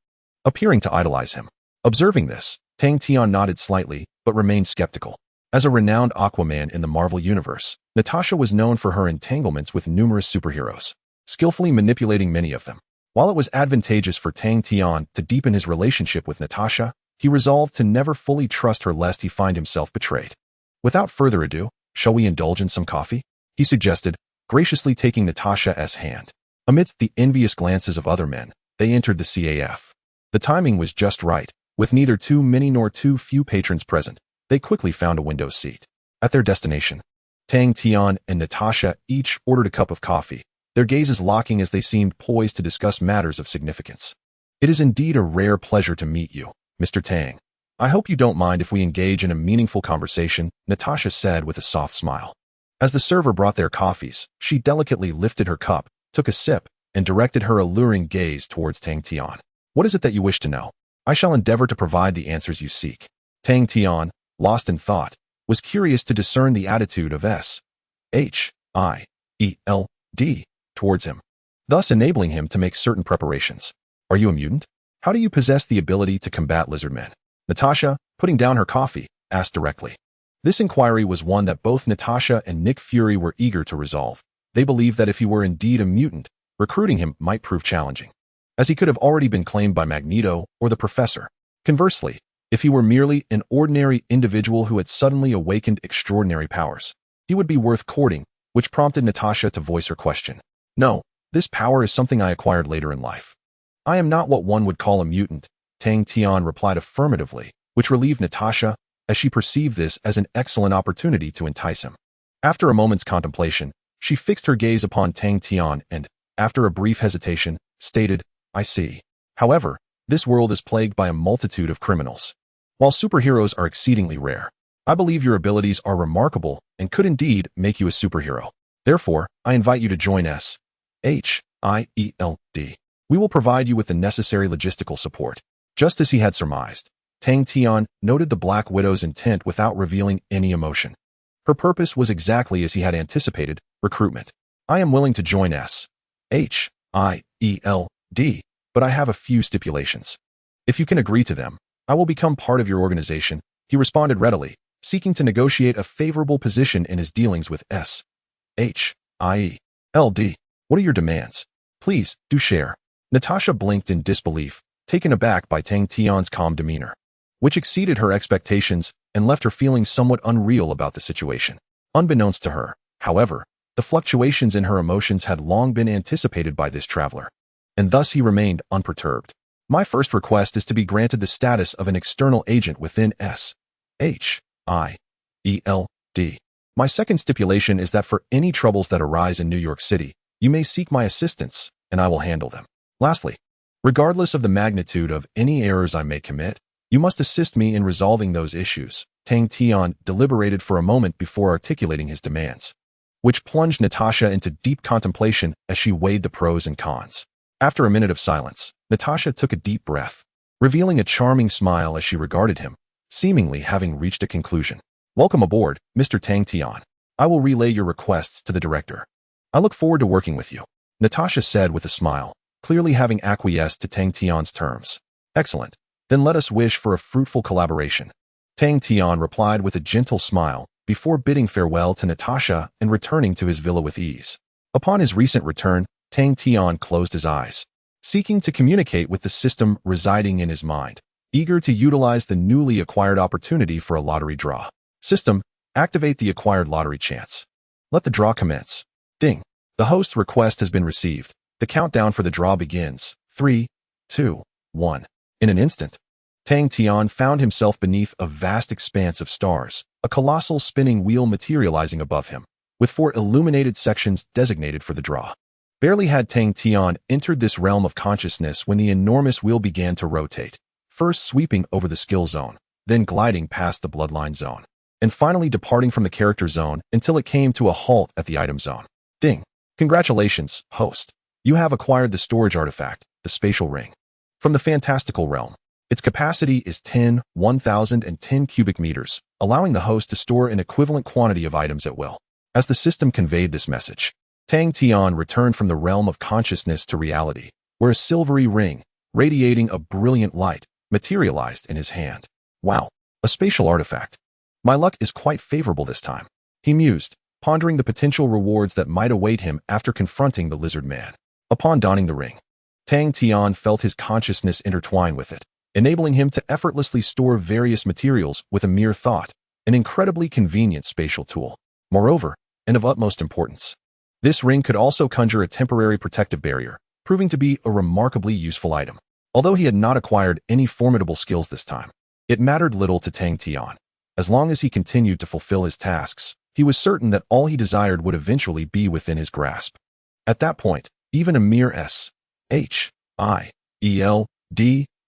appearing to idolize him. Observing this, Tang Tian nodded slightly, but remained skeptical. As a renowned Aquaman in the Marvel Universe, Natasha was known for her entanglements with numerous superheroes, skillfully manipulating many of them. While it was advantageous for Tang Tian to deepen his relationship with Natasha, he resolved to never fully trust her lest he find himself betrayed. Without further ado, shall we indulge in some coffee? He suggested, graciously taking Natasha's hand. Amidst the envious glances of other men, they entered the CAF. The timing was just right. With neither too many nor too few patrons present, they quickly found a window seat. At their destination, Tang Tian and Natasha each ordered a cup of coffee, their gazes locking as they seemed poised to discuss matters of significance. It is indeed a rare pleasure to meet you, Mr. Tang. I hope you don't mind if we engage in a meaningful conversation, Natasha said with a soft smile. As the server brought their coffees, she delicately lifted her cup, took a sip, and directed her alluring gaze towards Tang Tian. What is it that you wish to know? I shall endeavor to provide the answers you seek. Tang Tian, lost in thought, was curious to discern the attitude of Shield towards him, thus enabling him to make certain preparations. Are you a mutant? How do you possess the ability to combat lizardmen? Natasha, putting down her coffee, asked directly. This inquiry was one that both Natasha and Nick Fury were eager to resolve. They believed that if he were indeed a mutant, recruiting him might prove challenging, as he could have already been claimed by Magneto or the Professor. Conversely, if he were merely an ordinary individual who had suddenly awakened extraordinary powers, he would be worth courting, which prompted Natasha to voice her question. No, this power is something I acquired later in life. I am not what one would call a mutant, Tang Tian replied affirmatively, which relieved Natasha, as she perceived this as an excellent opportunity to entice him. After a moment's contemplation, she fixed her gaze upon Tang Tian and, after a brief hesitation, stated, I see. However, this world is plagued by a multitude of criminals. While superheroes are exceedingly rare, I believe your abilities are remarkable and could indeed make you a superhero. Therefore, I invite you to join Shield. We will provide you with the necessary logistical support. Just as he had surmised, Tang Tian noted the Black Widow's intent without revealing any emotion. Her purpose was exactly as he had anticipated, recruitment. I am willing to join Shield, but I have a few stipulations. If you can agree to them, I will become part of your organization, he responded readily, seeking to negotiate a favorable position in his dealings with Shield. What are your demands? Please, do share. Natasha blinked in disbelief, taken aback by Tang Tian's calm demeanor, which exceeded her expectations and left her feeling somewhat unreal about the situation. Unbeknownst to her, however, the fluctuations in her emotions had long been anticipated by this traveler, and thus he remained unperturbed. My first request is to be granted the status of an external agent within Shield. My second stipulation is that for any troubles that arise in New York City, you may seek my assistance, and I will handle them. Lastly, regardless of the magnitude of any errors I may commit, you must assist me in resolving those issues. Tang Tian deliberated for a moment before articulating his demands, which plunged Natasha into deep contemplation as she weighed the pros and cons. After a minute of silence, Natasha took a deep breath, revealing a charming smile as she regarded him, seemingly having reached a conclusion. Welcome aboard, Mr. Tang Tian. I will relay your requests to the director. I look forward to working with you, Natasha said with a smile, clearly having acquiesced to Tang Tian's terms. Excellent. Then let us wish for a fruitful collaboration. Tang Tian replied with a gentle smile, before bidding farewell to Natasha and returning to his villa with ease. Upon his recent return, Tang Tian closed his eyes, seeking to communicate with the system residing in his mind, eager to utilize the newly acquired opportunity for a lottery draw. System, activate the acquired lottery chance. Let the draw commence. Ding. The host's request has been received. The countdown for the draw begins. 3, 2, 1. In an instant, Tang Tian found himself beneath a vast expanse of stars, a colossal spinning wheel materializing above him, with 4 illuminated sections designated for the draw. Barely had Tang Tian entered this realm of consciousness when the enormous wheel began to rotate, first sweeping over the skill zone, then gliding past the bloodline zone, and finally departing from the character zone until it came to a halt at the item zone. Ding. Congratulations, host. You have acquired the storage artifact, the spatial ring, from the fantastical realm. Its capacity is 10,010 cubic meters, allowing the host to store an equivalent quantity of items at will. As the system conveyed this message, Tang Tian returned from the realm of consciousness to reality, where a silvery ring, radiating a brilliant light, materialized in his hand. Wow, a spatial artifact. My luck is quite favorable this time, he mused, pondering the potential rewards that might await him after confronting the lizard man. Upon donning the ring, Tang Tian felt his consciousness intertwine with it, enabling him to effortlessly store various materials with a mere thought, an incredibly convenient spatial tool. Moreover, and of utmost importance, this ring could also conjure a temporary protective barrier, proving to be a remarkably useful item. Although he had not acquired any formidable skills this time, it mattered little to Tang Tian. As long as he continued to fulfill his tasks, he was certain that all he desired would eventually be within his grasp. At that point, even a mere S-H-I-E-L-D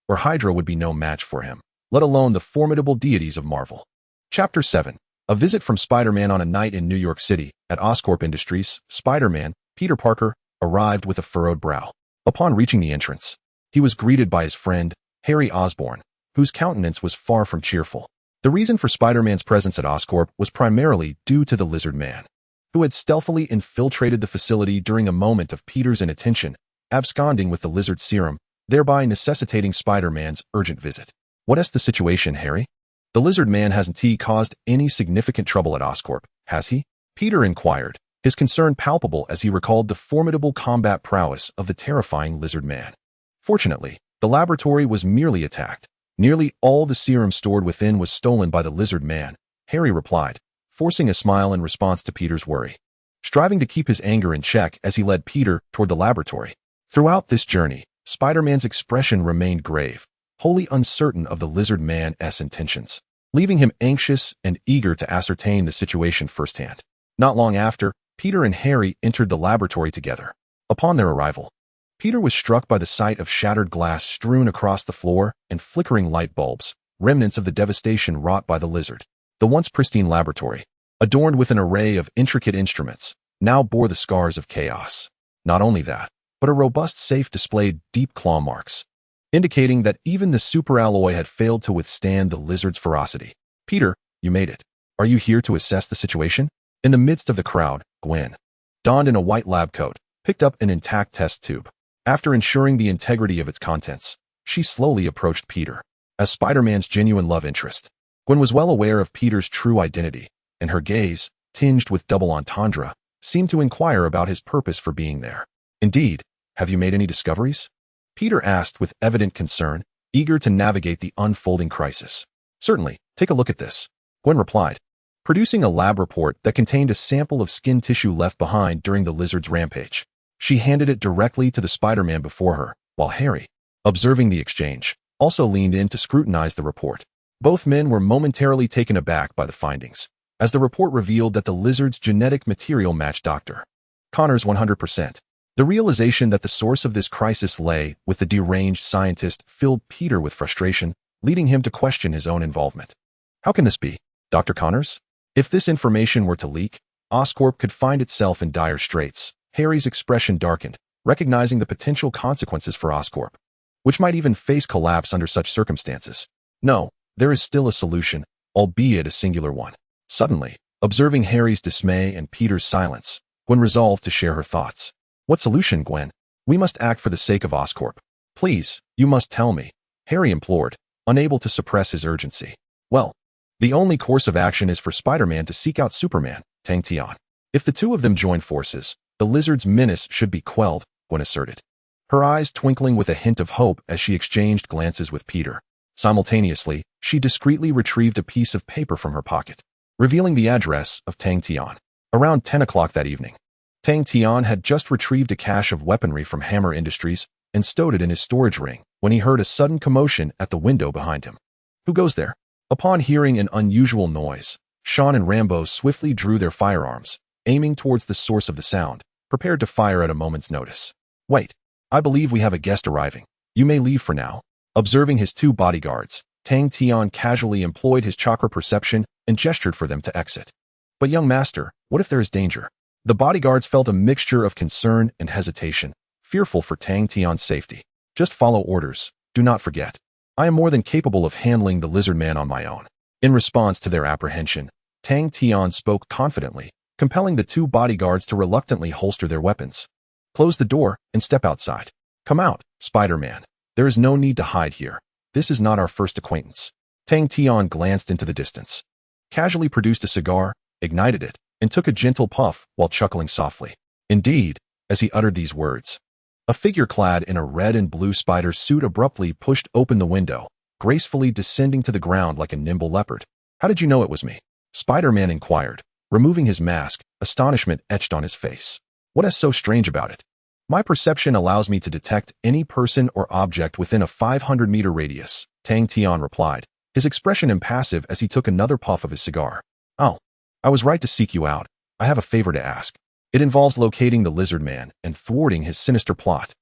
or Hydra would be no match for him, let alone the formidable deities of Marvel. Chapter 7. A visit from Spider-Man. On a night in New York City, at Oscorp Industries, Spider-Man, Peter Parker, arrived with a furrowed brow. Upon reaching the entrance, he was greeted by his friend, Harry Osborn, whose countenance was far from cheerful. The reason for Spider-Man's presence at Oscorp was primarily due to the Lizard Man, who had stealthily infiltrated the facility during a moment of Peter's inattention, absconding with the lizard serum, thereby necessitating Spider-Man's urgent visit. What is the situation, Harry? The Lizard Man hasn't caused any significant trouble at Oscorp, has he? Peter inquired, his concern palpable as he recalled the formidable combat prowess of the terrifying Lizard Man. Fortunately, the laboratory was merely attacked. Nearly all the serum stored within was stolen by the Lizard Man, Harry replied, forcing a smile in response to Peter's worry, striving to keep his anger in check as he led Peter toward the laboratory. Throughout this journey, Spider-Man's expression remained grave, wholly uncertain of the Lizard Man's intentions, leaving him anxious and eager to ascertain the situation firsthand. Not long after, Peter and Harry entered the laboratory together. Upon their arrival, Peter was struck by the sight of shattered glass strewn across the floor and flickering light bulbs, remnants of the devastation wrought by the lizard. The once pristine laboratory, adorned with an array of intricate instruments, now bore the scars of chaos. Not only that, but a robust safe displayed deep claw marks, indicating that even the superalloy had failed to withstand the lizard's ferocity. Peter, you made it. Are you here to assess the situation? In the midst of the crowd, Gwen, donned in a white lab coat, picked up an intact test tube. After ensuring the integrity of its contents, she slowly approached Peter. As Spider-Man's genuine love interest, Gwen was well aware of Peter's true identity, and her gaze, tinged with double entendre, seemed to inquire about his purpose for being there. Indeed, have you made any discoveries? Peter asked with evident concern, eager to navigate the unfolding crisis. Certainly, take a look at this, Gwen replied, producing a lab report that contained a sample of skin tissue left behind during the lizard's rampage. She handed it directly to the Spider-Man before her, while Harry, observing the exchange, also leaned in to scrutinize the report. Both men were momentarily taken aback by the findings, as the report revealed that the lizard's genetic material matched Dr. Connor's 100%. The realization that the source of this crisis lay with the deranged scientist filled Peter with frustration, leading him to question his own involvement. How can this be, Dr. Connors? If this information were to leak, Oscorp could find itself in dire straits. Harry's expression darkened, recognizing the potential consequences for Oscorp, which might even face collapse under such circumstances. No, there is still a solution, albeit a singular one. Suddenly, observing Harry's dismay and Peter's silence, Gwen resolved to share her thoughts. What solution, Gwen? We must act for the sake of Oscorp. Please, you must tell me, Harry implored, unable to suppress his urgency. Well, the only course of action is for Spider-Man to seek out Superman, Tang Tian. If the two of them join forces, the lizard's menace should be quelled, Gwen asserted, her eyes twinkling with a hint of hope as she exchanged glances with Peter. Simultaneously, she discreetly retrieved a piece of paper from her pocket, revealing the address of Tang Tian. Around 10 o'clock that evening, Tang Tian had just retrieved a cache of weaponry from Hammer Industries and stowed it in his storage ring when he heard a sudden commotion at the window behind him. Who goes there? Upon hearing an unusual noise, Sean and Rambo swiftly drew their firearms, aiming towards the source of the sound, prepared to fire at a moment's notice. Wait, I believe we have a guest arriving. You may leave for now. Observing his two bodyguards, Tang Tian casually employed his chakra perception and gestured for them to exit. But young master, what if there is danger? The bodyguards felt a mixture of concern and hesitation, fearful for Tang Tian's safety. Just follow orders. Do not forget. I am more than capable of handling the lizard man on my own. In response to their apprehension, Tang Tian spoke confidently, compelling the two bodyguards to reluctantly holster their weapons. Close the door and step outside. Come out, Spider-Man. There is no need to hide here. This is not our first acquaintance. Tang Tian glanced into the distance, casually produced a cigar, ignited it, and took a gentle puff while chuckling softly. Indeed, as he uttered these words, a figure clad in a red and blue spider suit abruptly pushed open the window, gracefully descending to the ground like a nimble leopard. How did you know it was me? Spider-Man inquired, removing his mask, astonishment etched on his face. What is so strange about it? My perception allows me to detect any person or object within a 500-meter radius, Tang Tian replied, his expression impassive as he took another puff of his cigar. Oh, I was right to seek you out. I have a favor to ask. It involves locating the Lizard Man and thwarting his sinister plot.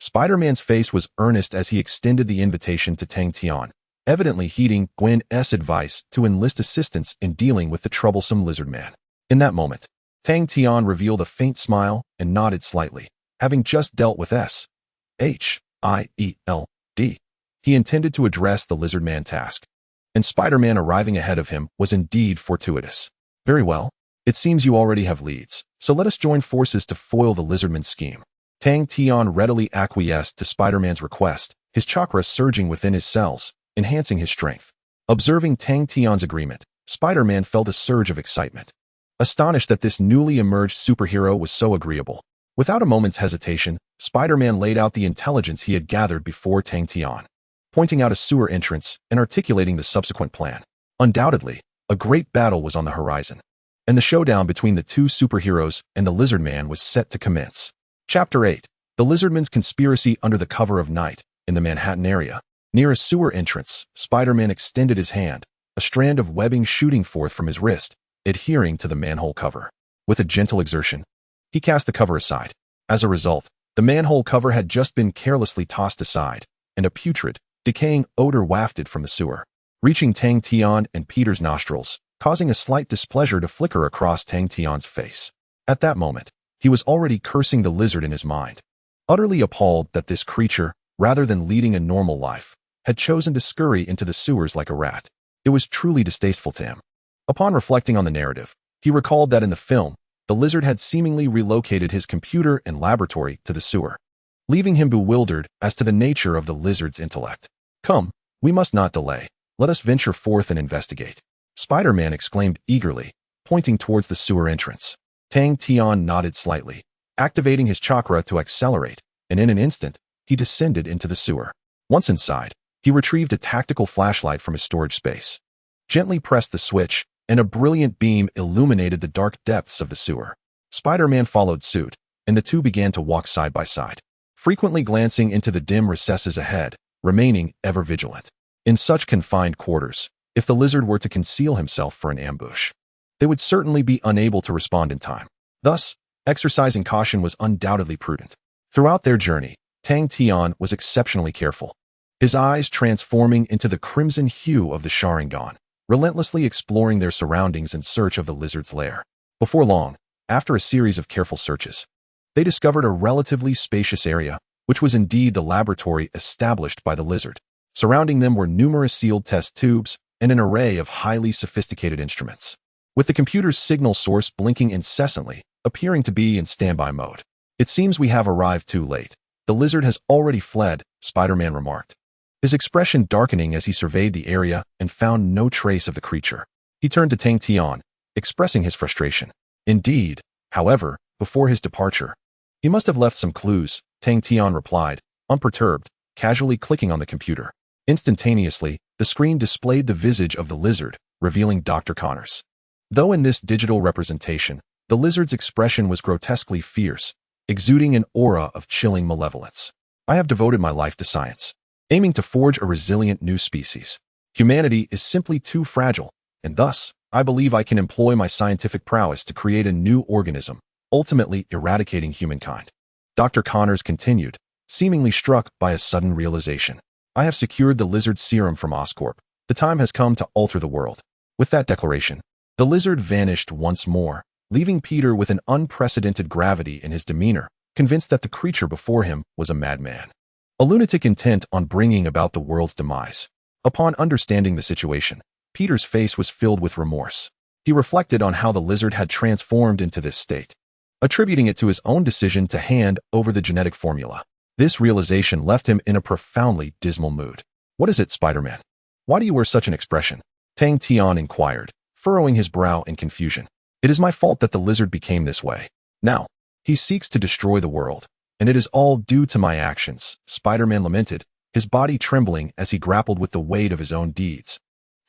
Spider-Man's face was earnest as he extended the invitation to Tang Tian, evidently heeding Gwen's advice to enlist assistance in dealing with the troublesome Lizard Man. In that moment, Tang Tian revealed a faint smile and nodded slightly. Having just dealt with S.H.I.E.L.D., he intended to address the Lizard Man task. And Spider-Man arriving ahead of him was indeed fortuitous. Very well. It seems you already have leads, so let us join forces to foil the Lizardman's scheme. Tang Tian readily acquiesced to Spider-Man's request, his chakra surging within his cells, enhancing his strength. Observing Tang Tian's agreement, Spider-Man felt a surge of excitement, astonished that this newly emerged superhero was so agreeable. Without a moment's hesitation, Spider-Man laid out the intelligence he had gathered before Tang Tian, pointing out a sewer entrance and articulating the subsequent plan. Undoubtedly, a great battle was on the horizon, and the showdown between the two superheroes and the Lizard Man was set to commence. Chapter 8. The Lizardman's Conspiracy under the Cover of Night. In the Manhattan area, near a sewer entrance, Spider-Man extended his hand, a strand of webbing shooting forth from his wrist, adhering to the manhole cover. With a gentle exertion, he cast the cover aside. As a result, the manhole cover had just been carelessly tossed aside, and a putrid, decaying odor wafted from the sewer, reaching Tang Tian and Peter's nostrils, causing a slight displeasure to flicker across Tang Tian's face. At that moment, he was already cursing the lizard in his mind, utterly appalled that this creature, rather than leading a normal life, had chosen to scurry into the sewers like a rat. It was truly distasteful to him. Upon reflecting on the narrative, he recalled that in the film, the lizard had seemingly relocated his computer and laboratory to the sewer, leaving him bewildered as to the nature of the lizard's intellect. Come, we must not delay. Let us venture forth and investigate. Spider-Man exclaimed eagerly, pointing towards the sewer entrance. Tang Tian nodded slightly, activating his chakra to accelerate, and in an instant, he descended into the sewer. Once inside, he retrieved a tactical flashlight from his storage space, gently pressed the switch, and a brilliant beam illuminated the dark depths of the sewer. Spider-Man followed suit, and the two began to walk side by side, frequently glancing into the dim recesses ahead, remaining ever vigilant. In such confined quarters, if the lizard were to conceal himself for an ambush, they would certainly be unable to respond in time. Thus, exercising caution was undoubtedly prudent. Throughout their journey, Tang Tian was exceptionally careful, his eyes transforming into the crimson hue of the Sharingan, relentlessly exploring their surroundings in search of the lizard's lair. Before long, after a series of careful searches, they discovered a relatively spacious area, which was indeed the laboratory established by the lizard. Surrounding them were numerous sealed test tubes and an array of highly sophisticated instruments, with the computer's signal source blinking incessantly, appearing to be in standby mode. It seems we have arrived too late. The lizard has already fled, Spider-Man remarked, his expression darkening as he surveyed the area and found no trace of the creature. He turned to Tang Tian, expressing his frustration. Indeed, however, before his departure, he must have left some clues, Tang Tian replied, unperturbed, casually clicking on the computer. Instantaneously, the screen displayed the visage of the lizard, revealing Dr. Connors. Though in this digital representation, the lizard's expression was grotesquely fierce, exuding an aura of chilling malevolence. I have devoted my life to science, aiming to forge a resilient new species. Humanity is simply too fragile, and thus, I believe I can employ my scientific prowess to create a new organism, ultimately eradicating humankind. Dr. Connors continued, seemingly struck by a sudden realization. I have secured the lizard's serum from Oscorp. The time has come to alter the world. With that declaration, the lizard vanished once more, leaving Peter with an unprecedented gravity in his demeanor, convinced that the creature before him was a madman, a lunatic intent on bringing about the world's demise. Upon understanding the situation, Peter's face was filled with remorse. He reflected on how the lizard had transformed into this state, attributing it to his own decision to hand over the genetic formula. This realization left him in a profoundly dismal mood. "What is it, Spider-Man? Why do you wear such an expression?" Tang Tian inquired, furrowing his brow in confusion. "It is my fault that the lizard became this way. Now, he seeks to destroy the world, and it is all due to my actions," Spider-Man lamented, his body trembling as he grappled with the weight of his own deeds,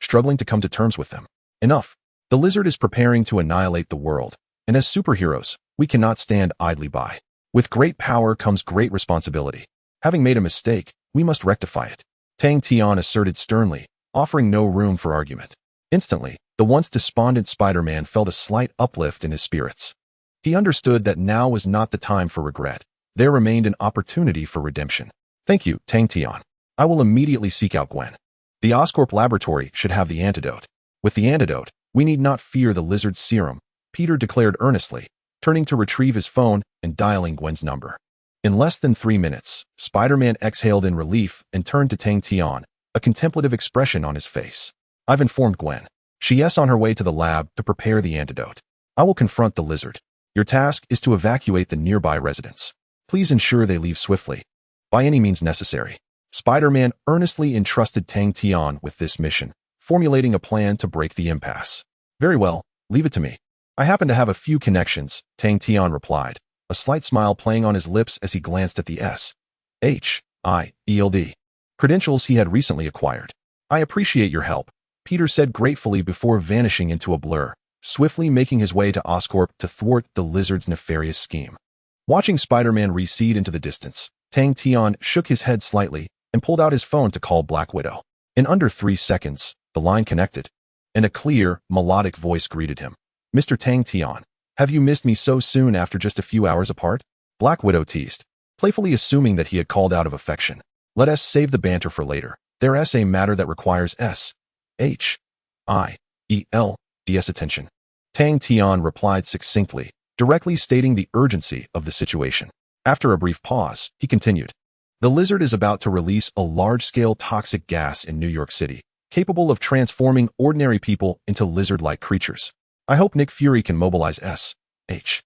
struggling to come to terms with them. "Enough. The lizard is preparing to annihilate the world, and as superheroes, we cannot stand idly by. With great power comes great responsibility. Having made a mistake, we must rectify it," Tang Tian asserted sternly, offering no room for argument. Instantly, the once despondent Spider-Man felt a slight uplift in his spirits. He understood that now was not the time for regret. There remained an opportunity for redemption. "Thank you, Tang Tian. I will immediately seek out Gwen. The Oscorp laboratory should have the antidote. With the antidote, we need not fear the lizard's serum," Peter declared earnestly, turning to retrieve his phone and dialing Gwen's number. In less than 3 minutes, Spider-Man exhaled in relief and turned to Tang Tian, a contemplative expression on his face. "I've informed Gwen. She is on her way to the lab to prepare the antidote. I will confront the lizard. Your task is to evacuate the nearby residents. Please ensure they leave swiftly, by any means necessary." Spider-Man earnestly entrusted Tang Tian with this mission, formulating a plan to break the impasse. "Very well, leave it to me. I happen to have a few connections," Tang Tian replied, a slight smile playing on his lips as he glanced at the SHIELD credentials he had recently acquired. "I appreciate your help," Peter said gratefully before vanishing into a blur, swiftly making his way to Oscorp to thwart the lizard's nefarious scheme. Watching Spider-Man recede into the distance, Tang Tian shook his head slightly and pulled out his phone to call Black Widow. In under 3 seconds, the line connected, and a clear, melodic voice greeted him. "Mr. Tang Tian, have you missed me so soon after just a few hours apart?" Black Widow teased, playfully assuming that he had called out of affection. "Let us save the banter for later. There is a matter that requires SHIELD's attention." Tang Tian replied succinctly, directly stating the urgency of the situation. After a brief pause, he continued. "The lizard is about to release a large-scale toxic gas in New York City, capable of transforming ordinary people into lizard-like creatures. I hope Nick Fury can mobilize SHIELD's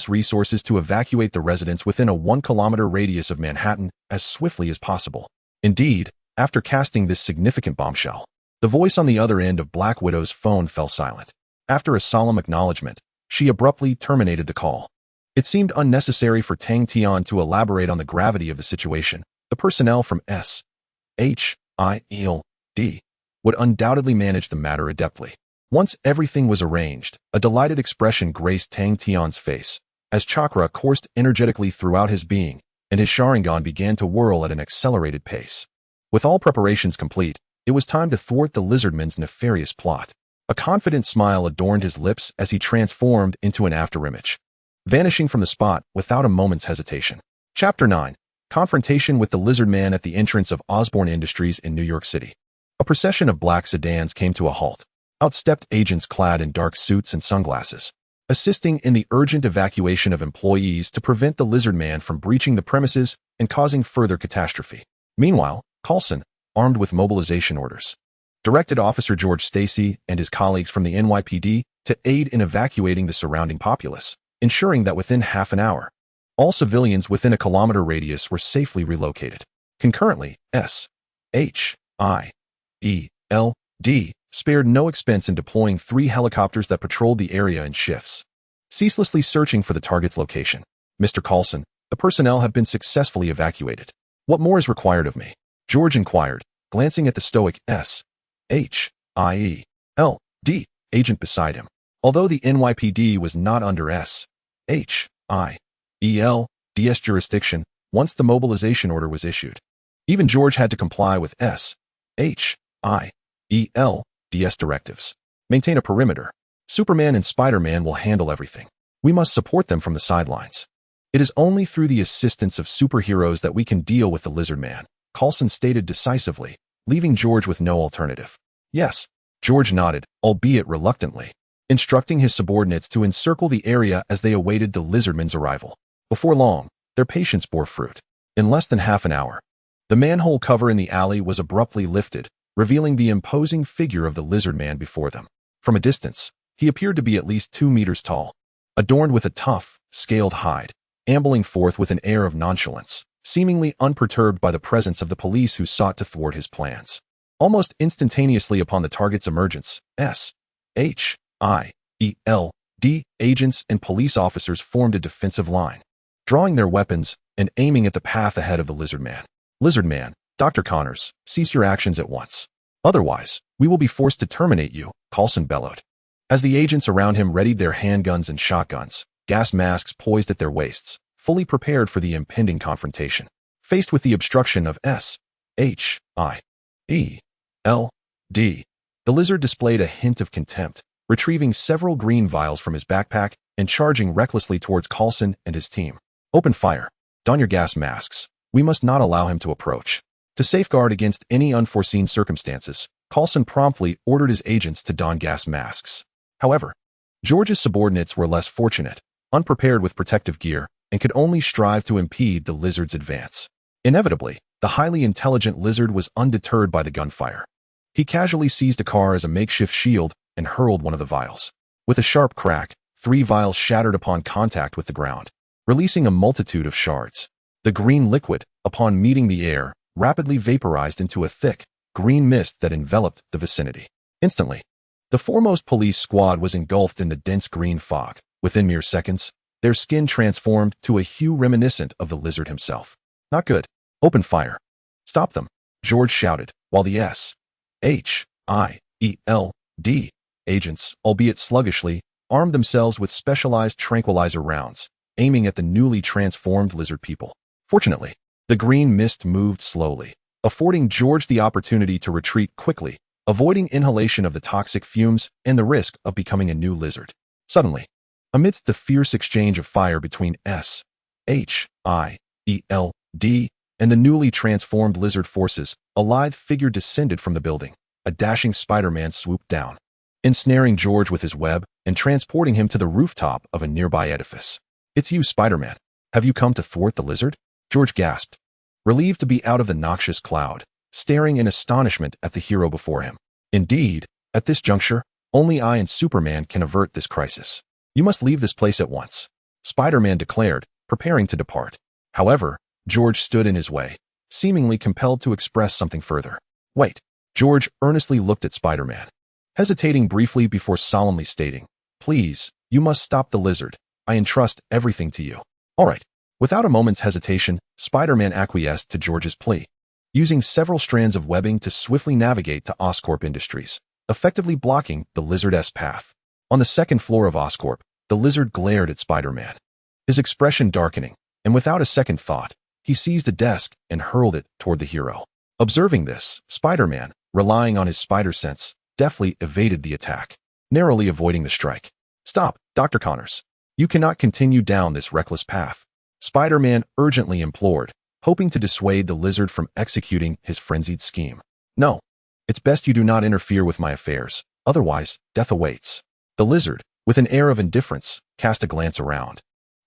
resources to evacuate the residents within a 1-kilometer radius of Manhattan as swiftly as possible." Indeed, after casting this significant bombshell, the voice on the other end of Black Widow's phone fell silent. After a solemn acknowledgement, she abruptly terminated the call. It seemed unnecessary for Tang Tian to elaborate on the gravity of the situation. The personnel from SHIELD would undoubtedly manage the matter adeptly. Once everything was arranged, a delighted expression graced Tang Tian's face, as chakra coursed energetically throughout his being, and his Sharingan began to whirl at an accelerated pace. With all preparations complete, it was time to thwart the lizardman's nefarious plot. A confident smile adorned his lips as he transformed into an afterimage, vanishing from the spot without a moment's hesitation. Chapter 9. Confrontation with the Lizard Man at the entrance of Osborne Industries in New York City. A procession of black sedans came to a halt. Out stepped agents clad in dark suits and sunglasses, assisting in the urgent evacuation of employees to prevent the Lizard Man from breaching the premises and causing further catastrophe. Meanwhile, Coulson, armed with mobilization orders, directed Officer George Stacy and his colleagues from the NYPD to aid in evacuating the surrounding populace, ensuring that within half an hour, all civilians within a kilometer radius were safely relocated. Concurrently, SHIELD spared no expense in deploying 3 helicopters that patrolled the area in shifts, ceaselessly searching for the target's location. "Mr. Coulson, the personnel have been successfully evacuated. What more is required of me?" George inquired, glancing at the stoic SHIELD agent beside him. Although the NYPD was not under SHIELD's jurisdiction once the mobilization order was issued, even George had to comply with SHIELD's directives. "Maintain a perimeter. Superman and Spider-Man will handle everything. We must support them from the sidelines. It is only through the assistance of superheroes that we can deal with the Lizard Man," Coulson stated decisively, leaving George with no alternative. "Yes," George nodded, albeit reluctantly, instructing his subordinates to encircle the area as they awaited the Lizardman's arrival. Before long, their patience bore fruit. In less than half an hour, the manhole cover in the alley was abruptly lifted, revealing the imposing figure of the Lizard Man before them. From a distance, he appeared to be at least 2 meters tall, adorned with a tough, scaled hide, ambling forth with an air of nonchalance, seemingly unperturbed by the presence of the police who sought to thwart his plans. Almost instantaneously upon the target's emergence, SHIELD agents and police officers formed a defensive line, drawing their weapons and aiming at the path ahead of the Lizard Man. Lizard Man, Dr. Connors, cease your actions at once. Otherwise, we will be forced to terminate you, Coulson bellowed. As the agents around him readied their handguns and shotguns, gas masks poised at their waists, fully prepared for the impending confrontation. Faced with the obstruction of SHIELD, the Lizard displayed a hint of contempt, retrieving several green vials from his backpack and charging recklessly towards Coulson and his team. Open fire. Don your gas masks. We must not allow him to approach. To safeguard against any unforeseen circumstances, Coulson promptly ordered his agents to don gas masks. However, George's subordinates were less fortunate, unprepared with protective gear, and could only strive to impede the Lizard's advance. Inevitably, the highly intelligent Lizard was undeterred by the gunfire. He casually seized a car as a makeshift shield and hurled one of the vials. With a sharp crack, 3 vials shattered upon contact with the ground, releasing a multitude of shards. The green liquid, upon meeting the air, rapidly vaporized into a thick, green mist that enveloped the vicinity. Instantly, the foremost police squad was engulfed in the dense green fog. Within mere seconds, their skin transformed to a hue reminiscent of the Lizard himself. Not good. Open fire. Stop them, George shouted, while the SHIELD agents, albeit sluggishly, armed themselves with specialized tranquilizer rounds, aiming at the newly transformed Lizard people. Fortunately, the green mist moved slowly, affording George the opportunity to retreat quickly, avoiding inhalation of the toxic fumes and the risk of becoming a new Lizard. Suddenly, amidst the fierce exchange of fire between SHIELD and the newly transformed Lizard forces, a lithe figure descended from the building. A dashing Spider-Man swooped down, ensnaring George with his web and transporting him to the rooftop of a nearby edifice. It's you, Spider-Man. Have you come to thwart the Lizard? George gasped, relieved to be out of the noxious cloud, staring in astonishment at the hero before him. Indeed, at this juncture, only I and Superman can avert this crisis. You must leave this place at once, Spider-Man declared, preparing to depart. However, George stood in his way, seemingly compelled to express something further. Wait. George earnestly looked at Spider-Man, hesitating briefly before solemnly stating, Please, you must stop the Lizard. I entrust everything to you. All right. Without a moment's hesitation, Spider-Man acquiesced to George's plea, using several strands of webbing to swiftly navigate to Oscorp Industries, effectively blocking the Lizard's path. On the second floor of Oscorp, the Lizard glared at Spider-Man, his expression darkening, and without a second thought, he seized a desk and hurled it toward the hero. Observing this, Spider-Man, relying on his spider sense, deftly evaded the attack, narrowly avoiding the strike. Stop, Dr. Connors. You cannot continue down this reckless path, Spider-Man urgently implored, hoping to dissuade the Lizard from executing his frenzied scheme. No, it's best you do not interfere with my affairs, otherwise, death awaits. The Lizard, with an air of indifference, cast a glance around,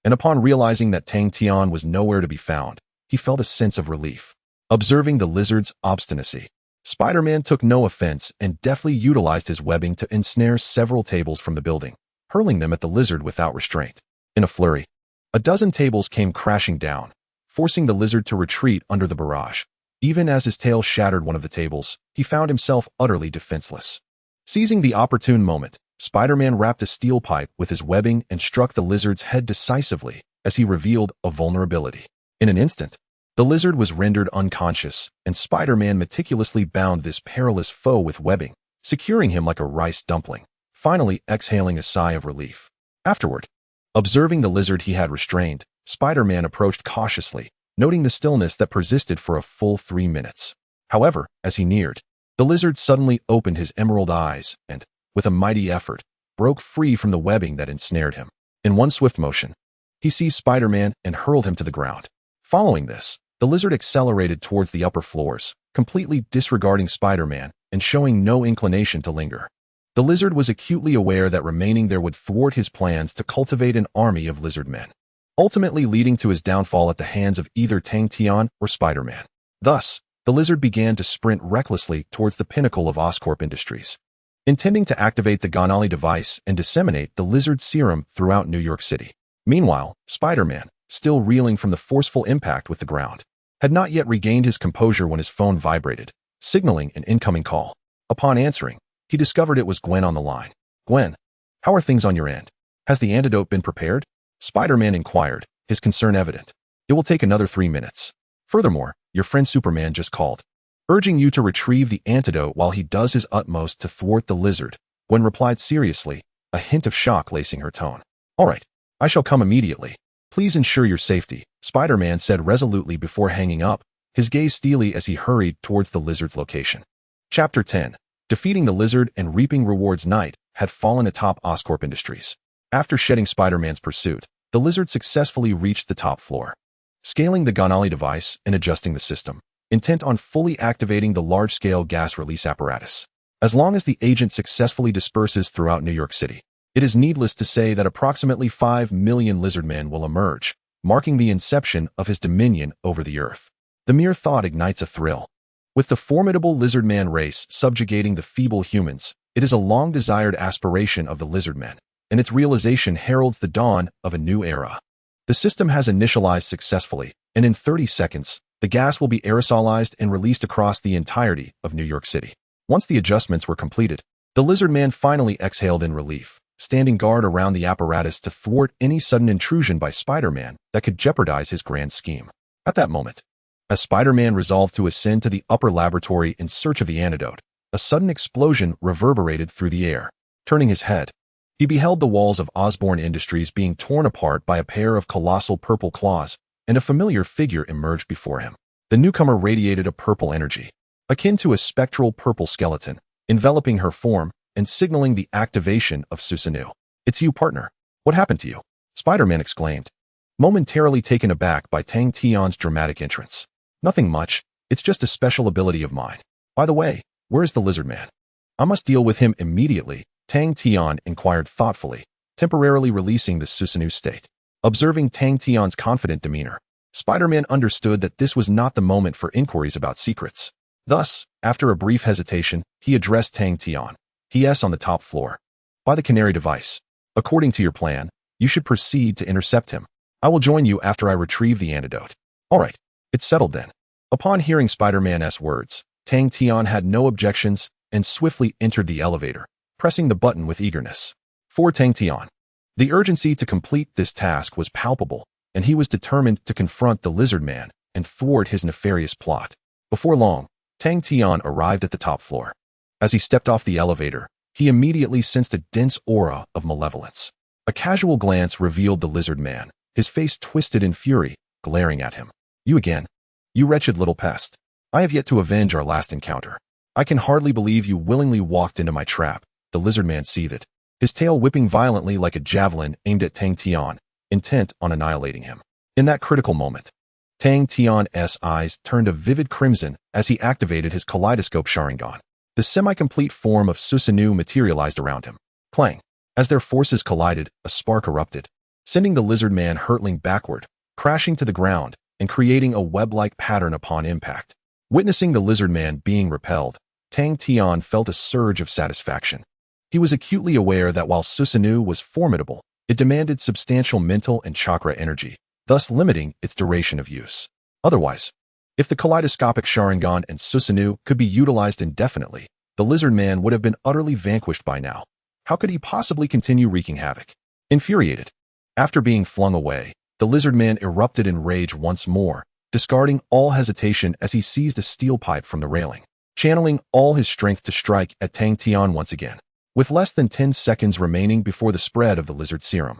and upon realizing that Tang Tian was nowhere to be found, he felt a sense of relief. Observing the Lizard's obstinacy, Spider-Man took no offense and deftly utilized his webbing to ensnare several tables from the building, hurling them at the Lizard without restraint. In a flurry, a dozen tables came crashing down, forcing the Lizard to retreat under the barrage. Even as his tail shattered one of the tables, he found himself utterly defenseless. Seizing the opportune moment, Spider-Man wrapped a steel pipe with his webbing and struck the Lizard's head decisively as he revealed a vulnerability. In an instant, the Lizard was rendered unconscious, and Spider-Man meticulously bound this perilous foe with webbing, securing him like a rice dumpling, finally exhaling a sigh of relief. Afterward, observing the Lizard he had restrained, Spider-Man approached cautiously, noting the stillness that persisted for a full 3 minutes. However, as he neared, the Lizard suddenly opened his emerald eyes and, with a mighty effort, broke free from the webbing that ensnared him. In one swift motion, he seized Spider-Man and hurled him to the ground. Following this, the Lizard accelerated towards the upper floors, completely disregarding Spider-Man and showing no inclination to linger. The Lizard was acutely aware that remaining there would thwart his plans to cultivate an army of Lizard men, ultimately leading to his downfall at the hands of either Tang Tian or Spider-Man. Thus, the Lizard began to sprint recklessly towards the pinnacle of Oscorp Industries. intending to activate the Ganali device and disseminate the lizard serum throughout New York City. Meanwhile, Spider-Man, still reeling from the forceful impact with the ground, had not yet regained his composure when his phone vibrated, signaling an incoming call. Upon answering, he discovered it was Gwen on the line. "Gwen, how are things on your end? Has the antidote been prepared?" Spider-Man inquired, his concern evident. "It will take another 3 minutes. Furthermore, your friend Superman just called, urging you to retrieve the antidote while he does his utmost to thwart the lizard." Gwen replied seriously, a hint of shock lacing her tone. "All right, I shall come immediately. Please ensure your safety," Spider-Man said resolutely before hanging up, his gaze steely as he hurried towards the lizard's location. Chapter 10. Defeating the lizard and reaping rewards. Night had fallen atop Oscorp Industries. After shedding Spider-Man's pursuit, the lizard successfully reached the top floor. Scaling the Ganali device and adjusting the system, intent on fully activating the large-scale gas release apparatus. As long as the agent successfully disperses throughout New York City, it is needless to say that approximately 5 million lizardmen will emerge, marking the inception of his dominion over the Earth. The mere thought ignites a thrill. With the formidable lizardman race subjugating the feeble humans, it is a long-desired aspiration of the lizardmen, and its realization heralds the dawn of a new era. The system has initialized successfully, and in 30 seconds, the gas will be aerosolized and released across the entirety of New York City. Once the adjustments were completed, the lizardman finally exhaled in relief, standing guard around the apparatus to thwart any sudden intrusion by Spider-Man that could jeopardize his grand scheme. At that moment, as Spider-Man resolved to ascend to the upper laboratory in search of the antidote, a sudden explosion reverberated through the air. Turning his head, he beheld the walls of Osborn Industries being torn apart by a pair of colossal purple claws, and a familiar figure emerged before him. The newcomer radiated a purple energy, akin to a spectral purple skeleton, enveloping her form and signaling the activation of Susanoo. "It's you, partner. What happened to you?" Spider-Man exclaimed, momentarily taken aback by Tang Tian's dramatic entrance. "Nothing much. It's just a special ability of mine. By the way, where's the lizard man?" "I must deal with him immediately," Tang Tian inquired thoughtfully, temporarily releasing the Susanoo state. Observing Tang Tian's confident demeanor, Spider-Man understood that this was not the moment for inquiries about secrets. Thus, after a brief hesitation, he addressed Tang Tian. "He is on the top floor, by the Canary device. According to your plan, you should proceed to intercept him. I will join you after I retrieve the antidote." "All right, it's settled then." Upon hearing Spider-Man's words, Tang Tian had no objections and swiftly entered the elevator, pressing the button with eagerness. For Tang Tian, the urgency to complete this task was palpable, and he was determined to confront the lizard man and thwart his nefarious plot. Before long, Tang Tian arrived at the top floor. As he stepped off the elevator, he immediately sensed a dense aura of malevolence. A casual glance revealed the lizard man, his face twisted in fury, glaring at him. "You again? You wretched little pest. I have yet to avenge our last encounter. I can hardly believe you willingly walked into my trap," the lizard man seethed, his tail whipping violently like a javelin aimed at Tang Tian, intent on annihilating him. In that critical moment, Tang Tian's eyes turned a vivid crimson as he activated his kaleidoscope Sharingan. The semi-complete form of Susanoo materialized around him. Clang! As their forces collided, a spark erupted, sending the lizard man hurtling backward, crashing to the ground, and creating a web-like pattern upon impact. Witnessing the lizard man being repelled, Tang Tian felt a surge of satisfaction. He was acutely aware that while Susanoo was formidable, it demanded substantial mental and chakra energy, thus limiting its duration of use. Otherwise, if the kaleidoscopic Sharingan and Susanoo could be utilized indefinitely, the lizard man would have been utterly vanquished by now. How could he possibly continue wreaking havoc? Infuriated, after being flung away, the lizard man erupted in rage once more, discarding all hesitation as he seized a steel pipe from the railing, channeling all his strength to strike at Tang Tian once again. With less than 10 seconds remaining before the spread of the lizard serum,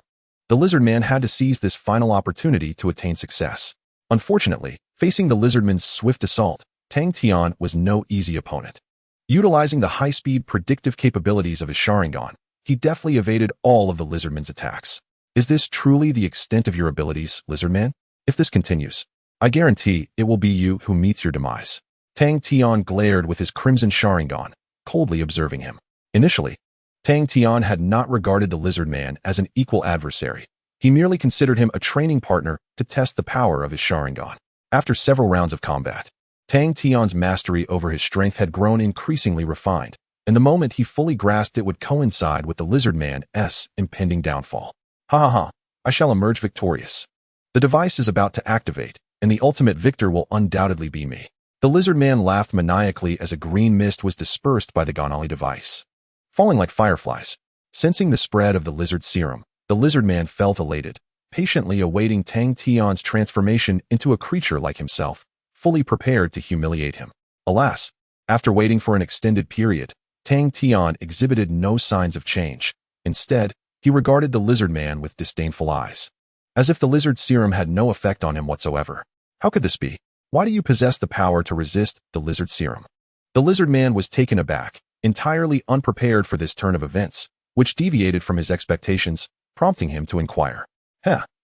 the lizard man had to seize this final opportunity to attain success. Unfortunately, facing the lizardman's swift assault, Tang Tian was no easy opponent. Utilizing the high-speed predictive capabilities of his Sharingan, he deftly evaded all of the lizardman's attacks. "Is this truly the extent of your abilities, lizardman? If this continues, I guarantee it will be you who meets your demise." Tang Tian glared with his crimson Sharingan, coldly observing him. Initially, Tang Tian had not regarded the lizard man as an equal adversary. He merely considered him a training partner to test the power of his Sharingan. After several rounds of combat, Tang Tian's mastery over his strength had grown increasingly refined, and the moment he fully grasped it would coincide with the lizard man's impending downfall. Ha ha ha, I shall emerge victorious. The device is about to activate, and the ultimate victor will undoubtedly be me. The lizard man laughed maniacally as a green mist was dispersed by the Ganali device, falling like fireflies. Sensing the spread of the lizard serum, the lizard man felt elated, patiently awaiting Tang Tian's transformation into a creature like himself, fully prepared to humiliate him. Alas, after waiting for an extended period, Tang Tian exhibited no signs of change. Instead, he regarded the lizard man with disdainful eyes, as if the lizard serum had no effect on him whatsoever. How could this be? Why do you possess the power to resist the lizard serum? The lizard man was taken aback, entirely unprepared for this turn of events, which deviated from his expectations, prompting him to inquire.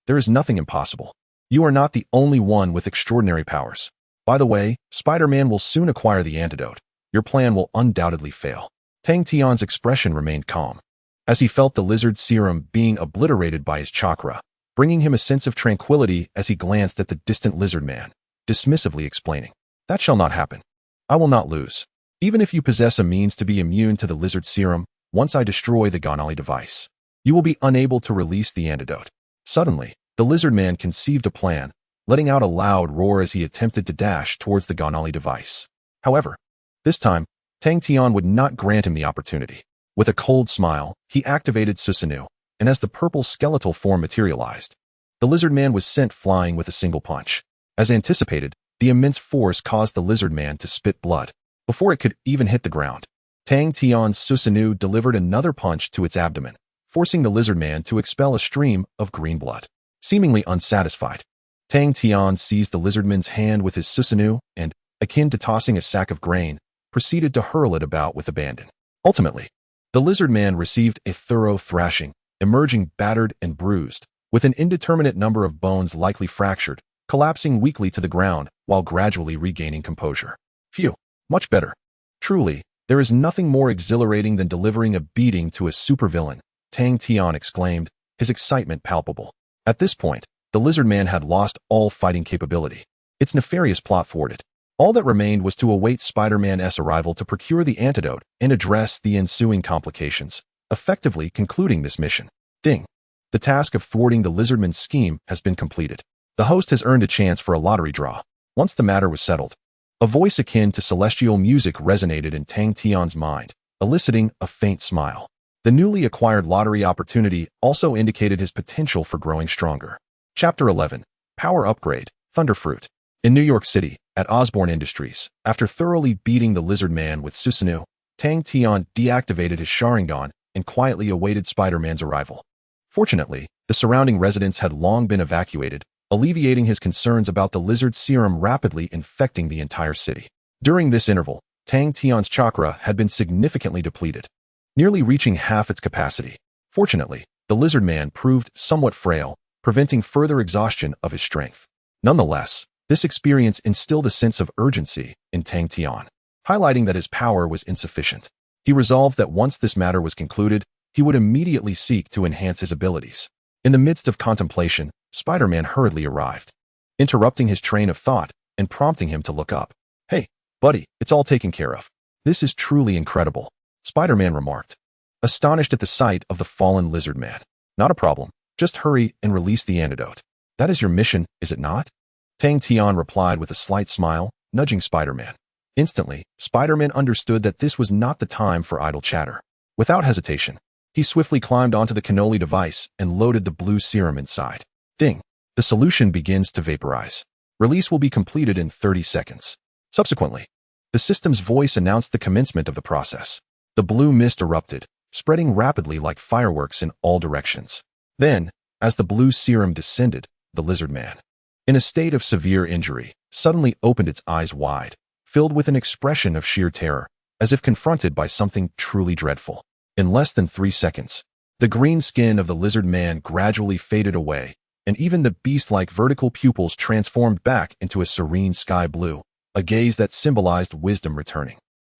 There is nothing impossible. You are not the only one with extraordinary powers. By the way, Spider-Man will soon acquire the antidote. Your plan will undoubtedly fail. Tang Tian's expression remained calm, as he felt the lizard serum being obliterated by his chakra, bringing him a sense of tranquility as he glanced at the distant lizard man, dismissively explaining, "That shall not happen. I will not lose. Even if you possess a means to be immune to the lizard serum, once I destroy the Ganali device, you will be unable to release the antidote." Suddenly, the lizard man conceived a plan, letting out a loud roar as he attempted to dash towards the Ganali device. However, this time, Tang Tian would not grant him the opportunity. With a cold smile, he activated Susanoo, and as the purple skeletal form materialized, the lizard man was sent flying with a single punch. As anticipated, the immense force caused the lizard man to spit blood. Before it could even hit the ground, Tang Tian's Susanoo delivered another punch to its abdomen, forcing the lizard man to expel a stream of green blood. Seemingly unsatisfied, Tang Tian seized the lizardman's hand with his Susanoo and, akin to tossing a sack of grain, proceeded to hurl it about with abandon. Ultimately, the lizard man received a thorough thrashing, emerging battered and bruised, with an indeterminate number of bones likely fractured, collapsing weakly to the ground while gradually regaining composure. Phew, much better. Truly, there is nothing more exhilarating than delivering a beating to a supervillain, Tang Tian exclaimed, his excitement palpable. At this point, the lizard man had lost all fighting capability. Its nefarious plot thwarted. All that remained was to await Spider-Man's arrival to procure the antidote and address the ensuing complications, effectively concluding this mission. Ding. The task of thwarting the lizardman's scheme has been completed. The host has earned a chance for a lottery draw. Once the matter was settled, a voice akin to celestial music resonated in Tang Tian's mind, eliciting a faint smile. The newly acquired lottery opportunity also indicated his potential for growing stronger. Chapter 11. Power Upgrade, Thunderfruit. In New York City, at Osborne Industries, after thoroughly beating the lizard man with Susanoo, Tang Tian deactivated his Sharingan and quietly awaited Spider-Man's arrival. Fortunately, the surrounding residents had long been evacuated, alleviating his concerns about the lizard serum rapidly infecting the entire city. During this interval, Tang Tian's chakra had been significantly depleted, nearly reaching half its capacity. Fortunately, the lizard man proved somewhat frail, preventing further exhaustion of his strength. Nonetheless, this experience instilled a sense of urgency in Tang Tian, highlighting that his power was insufficient. He resolved that once this matter was concluded, he would immediately seek to enhance his abilities. In the midst of contemplation, Spider-Man hurriedly arrived, interrupting his train of thought and prompting him to look up. "Hey, buddy, it's all taken care of. This is truly incredible," Spider-Man remarked, astonished at the sight of the fallen lizard man. "Not a problem. Just hurry and release the antidote. That is your mission, is it not?" Tang Tian replied with a slight smile, nudging Spider-Man. Instantly, Spider-Man understood that this was not the time for idle chatter. Without hesitation, he swiftly climbed onto the cannoli device and loaded the blue serum inside. Ding! The solution begins to vaporize. Release will be completed in 30 seconds. Subsequently, the system's voice announced the commencement of the process. The blue mist erupted, spreading rapidly like fireworks in all directions. Then, as the blue serum descended, the lizard man, in a state of severe injury, suddenly opened its eyes wide, filled with an expression of sheer terror, as if confronted by something truly dreadful. In less than 3 seconds, the green skin of the lizard man gradually faded away, and even the beast-like vertical pupils transformed back into a serene sky blue, a gaze that symbolized wisdom returning.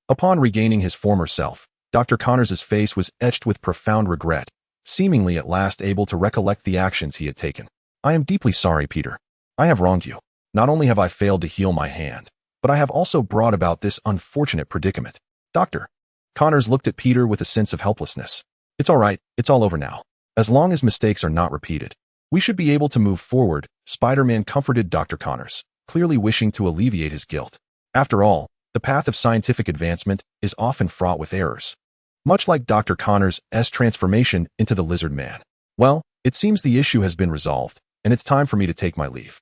Upon regaining his former self, Dr. Connors's face was etched with profound regret, seemingly at last able to recollect the actions he had taken. "I am deeply sorry, Peter. I have wronged you. Not only have I failed to heal my hand, but I have also brought about this unfortunate predicament. Doctor, Connors looked at Peter with a sense of helplessness. It's all right, it's all over now. As long as mistakes are not repeated, we should be able to move forward, Spider-Man comforted Dr. Connors, clearly wishing to alleviate his guilt. After all, the path of scientific advancement is often fraught with errors. Much like Dr. Connors' transformation into the Lizard Man. Well, it seems the issue has been resolved, and it's time for me to take my leave.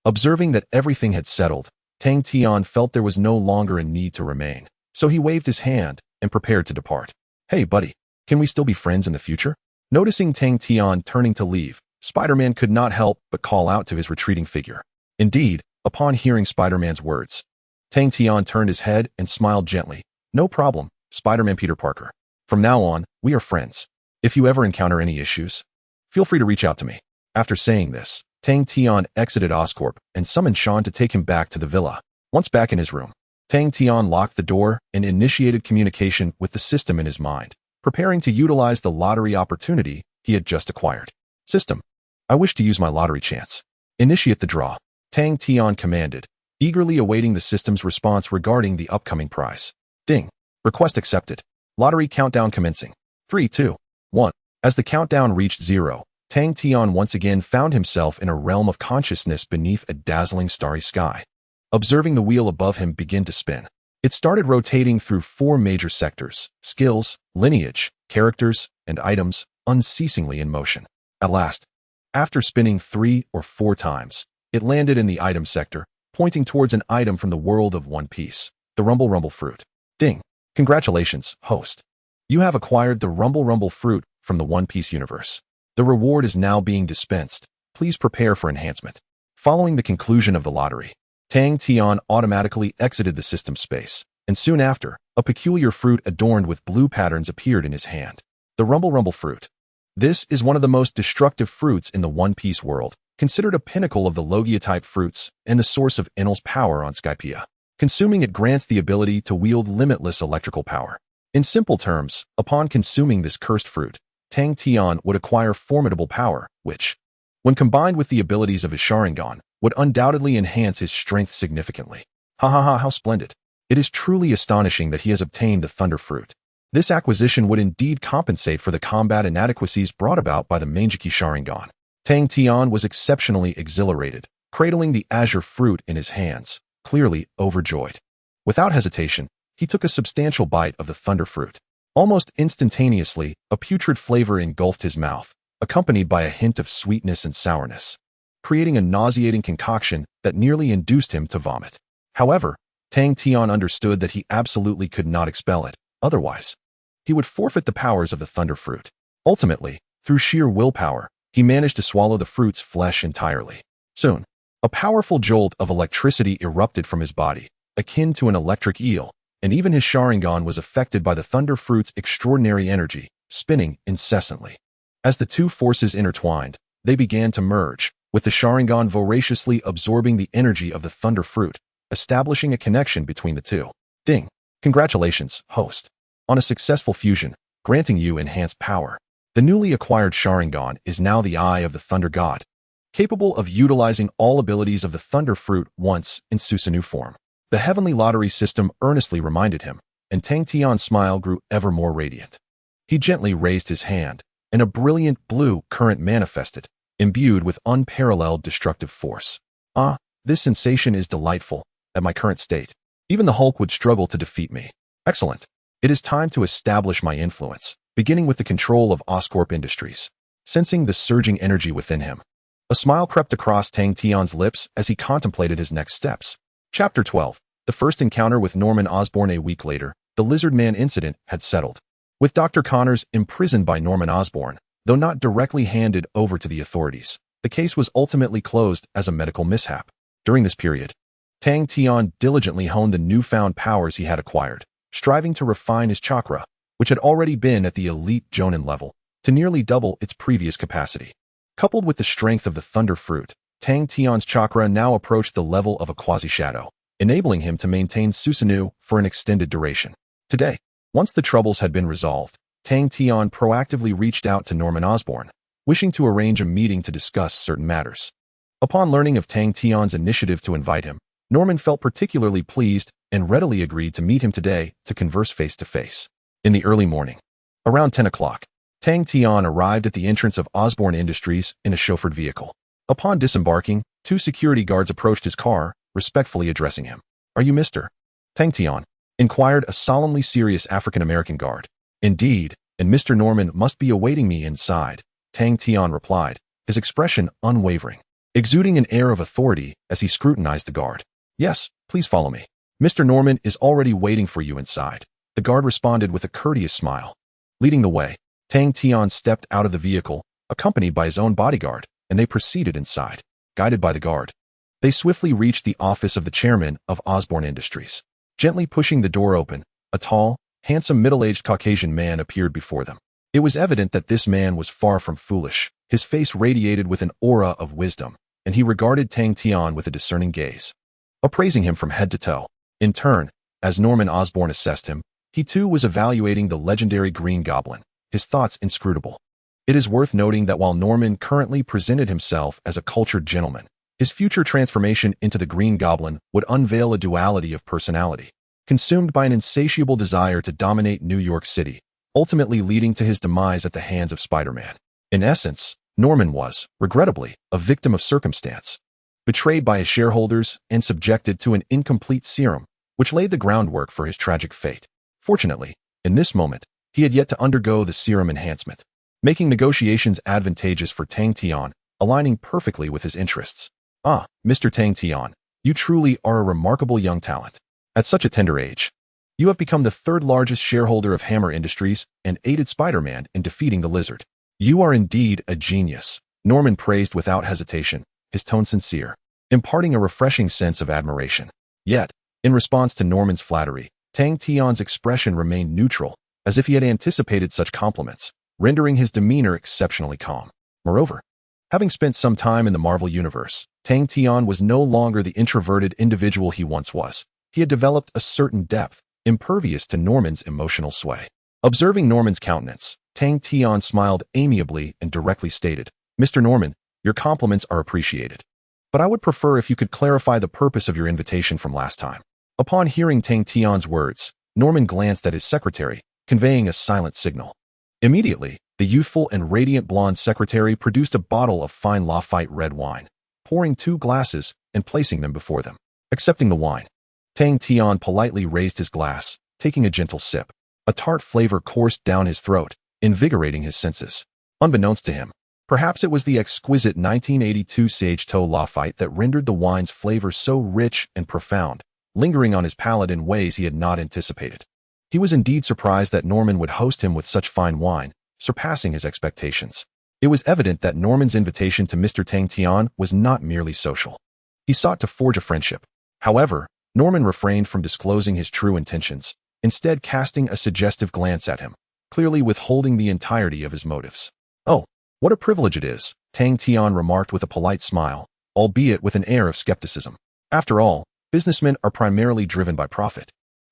Observing that everything had settled, Tang Tian felt there was no longer a need to remain, so he waved his hand and prepared to depart. Hey, buddy, can we still be friends in the future? Noticing Tang Tian turning to leave, Spider-Man could not help but call out to his retreating figure. Indeed, upon hearing Spider-Man's words, Tang Tian turned his head and smiled gently. No problem, Spider-Man Peter Parker. From now on, we are friends. If you ever encounter any issues, feel free to reach out to me. After saying this, Tang Tian exited Oscorp and summoned Sean to take him back to the villa. Once back in his room, Tang Tian locked the door and initiated communication with the system in his mind, preparing to utilize the lottery opportunity he had just acquired. System, I wish to use my lottery chance. Initiate the draw, Tang Tian commanded, eagerly awaiting the system's response regarding the upcoming prize. Ding. Request accepted. Lottery countdown commencing. 3, 2, 1. As the countdown reached 0, Tang Tian once again found himself in a realm of consciousness beneath a dazzling starry sky. Observing the wheel above him begin to spin, it started rotating through 4 major sectors: skills, lineage, characters, and items, unceasingly in motion. At last, after spinning 3 or 4 times, it landed in the item sector, pointing towards an item from the world of One Piece, the Rumble fruit. Ding. Congratulations, host. You have acquired the Rumble fruit from the One Piece universe. The reward is now being dispensed. Please prepare for enhancement. Following the conclusion of the lottery, Tang Tian automatically exited the system space, and soon after, a peculiar fruit adorned with blue patterns appeared in his hand. The Rumble fruit. This is one of the most destructive fruits in the One Piece world, considered a pinnacle of the Logia-type fruits and the source of Enel's power on Skypiea. Consuming it grants the ability to wield limitless electrical power. In simple terms, upon consuming this cursed fruit, Tang Tian would acquire formidable power, which, when combined with the abilities of his Sharingan, would undoubtedly enhance his strength significantly. Ha ha ha, how splendid. It is truly astonishing that he has obtained the Thunder Fruit. This acquisition would indeed compensate for the combat inadequacies brought about by the Mangeki Sharingan. Tang Tian was exceptionally exhilarated, cradling the azure fruit in his hands, clearly overjoyed. Without hesitation, he took a substantial bite of the Thunder Fruit. Almost instantaneously, a putrid flavor engulfed his mouth, accompanied by a hint of sweetness and sourness, creating a nauseating concoction that nearly induced him to vomit. However, Tang Tian understood that he absolutely could not expel it, otherwise, he would forfeit the powers of the Thunder Fruit. Ultimately, through sheer willpower, he managed to swallow the fruit's flesh entirely. Soon, a powerful jolt of electricity erupted from his body, akin to an electric eel, and even his Sharingan was affected by the Thunder Fruit's extraordinary energy, spinning incessantly. As the two forces intertwined, they began to merge, with the Sharingan voraciously absorbing the energy of the Thunder Fruit, establishing a connection between the two. Ding. Congratulations, host, on a successful fusion, granting you enhanced power. The newly acquired Sharingan is now the Eye of the Thunder God, capable of utilizing all abilities of the Thunder Fruit once in Susanoo form. The heavenly lottery system earnestly reminded him, and Tang Tian's smile grew ever more radiant. He gently raised his hand, and a brilliant blue current manifested, imbued with unparalleled destructive force. Ah, this sensation is delightful. At my current state, even the Hulk would struggle to defeat me. Excellent. It is time to establish my influence, beginning with the control of Oscorp Industries. Sensing the surging energy within him, a smile crept across Tang Tian's lips as he contemplated his next steps. Chapter 12. The first encounter with Norman Osborn. A week later, the Lizard Man incident had settled. With Dr. Connors imprisoned by Norman Osborn, though not directly handed over to the authorities, the case was ultimately closed as a medical mishap. During this period, Tang Tian diligently honed the newfound powers he had acquired, striving to refine his chakra, which had already been at the elite Jonin level, to nearly double its previous capacity. Coupled with the strength of the Thunder Fruit, Tang Tian's chakra now approached the level of a quasi-shadow, enabling him to maintain Susanoo for an extended duration. Today, once the troubles had been resolved, Tang Tian proactively reached out to Norman Osborn, wishing to arrange a meeting to discuss certain matters. Upon learning of Tang Tian's initiative to invite him, Norman felt particularly pleased and readily agreed to meet him today to converse face-to-face. In the early morning, around 10 o'clock, Tang Tian arrived at the entrance of Osborne Industries in a chauffeured vehicle. Upon disembarking, two security guards approached his car, respectfully addressing him. "Are you Mr. Tang Tian?" inquired a solemnly serious African-American guard. "Indeed, and Mr. Norman must be awaiting me inside," Tang Tian replied, his expression unwavering, exuding an air of authority as he scrutinized the guard. "Yes, please follow me. Mr. Norman is already waiting for you inside," the guard responded with a courteous smile. Leading the way, Tang Tian stepped out of the vehicle, accompanied by his own bodyguard, and they proceeded inside. Guided by the guard, they swiftly reached the office of the chairman of Osborne Industries. Gently pushing the door open, a tall, handsome middle-aged Caucasian man appeared before them. It was evident that this man was far from foolish. His face radiated with an aura of wisdom, and he regarded Tang Tian with a discerning gaze, appraising him from head to toe. In turn, as Norman Osborn assessed him, he too was evaluating the legendary Green Goblin, his thoughts inscrutable. It is worth noting that while Norman currently presented himself as a cultured gentleman, his future transformation into the Green Goblin would unveil a duality of personality, consumed by an insatiable desire to dominate New York City, ultimately leading to his demise at the hands of Spider-Man. In essence, Norman was, regrettably, a victim of circumstance, betrayed by his shareholders and subjected to an incomplete serum, which laid the groundwork for his tragic fate. Fortunately, in this moment, he had yet to undergo the serum enhancement, making negotiations advantageous for Tang Tian, aligning perfectly with his interests. "Ah, Mr. Tang Tian, you truly are a remarkable young talent. At such a tender age, you have become the third largest shareholder of Hammer Industries and aided Spider-Man in defeating the Lizard. You are indeed a genius," Norman praised without hesitation, his tone sincere, imparting a refreshing sense of admiration. Yet, in response to Norman's flattery, Tang Tian's expression remained neutral, as if he had anticipated such compliments, rendering his demeanor exceptionally calm. Moreover, having spent some time in the Marvel Universe, Tang Tian was no longer the introverted individual he once was. He had developed a certain depth, impervious to Norman's emotional sway. Observing Norman's countenance, Tang Tian smiled amiably and directly stated, "Mr. Norman, your compliments are appreciated, but I would prefer if you could clarify the purpose of your invitation from last time." Upon hearing Tang Tian's words, Norman glanced at his secretary, conveying a silent signal. Immediately, the youthful and radiant blonde secretary produced a bottle of fine Lafite red wine, pouring 2 glasses and placing them before them. Accepting the wine, Tang Tian politely raised his glass, taking a gentle sip. A tart flavor coursed down his throat, invigorating his senses. Unbeknownst to him, perhaps it was the exquisite 1982 Sage Toe Lafite that rendered the wine's flavor so rich and profound, lingering on his palate in ways he had not anticipated. He was indeed surprised that Norman would host him with such fine wine, surpassing his expectations. It was evident that Norman's invitation to Mr. Tang Tian was not merely social. He sought to forge a friendship. However, Norman refrained from disclosing his true intentions, instead casting a suggestive glance at him, clearly withholding the entirety of his motives. "Oh, what a privilege it is," Tang Tian remarked with a polite smile, albeit with an air of skepticism. "After all, businessmen are primarily driven by profit.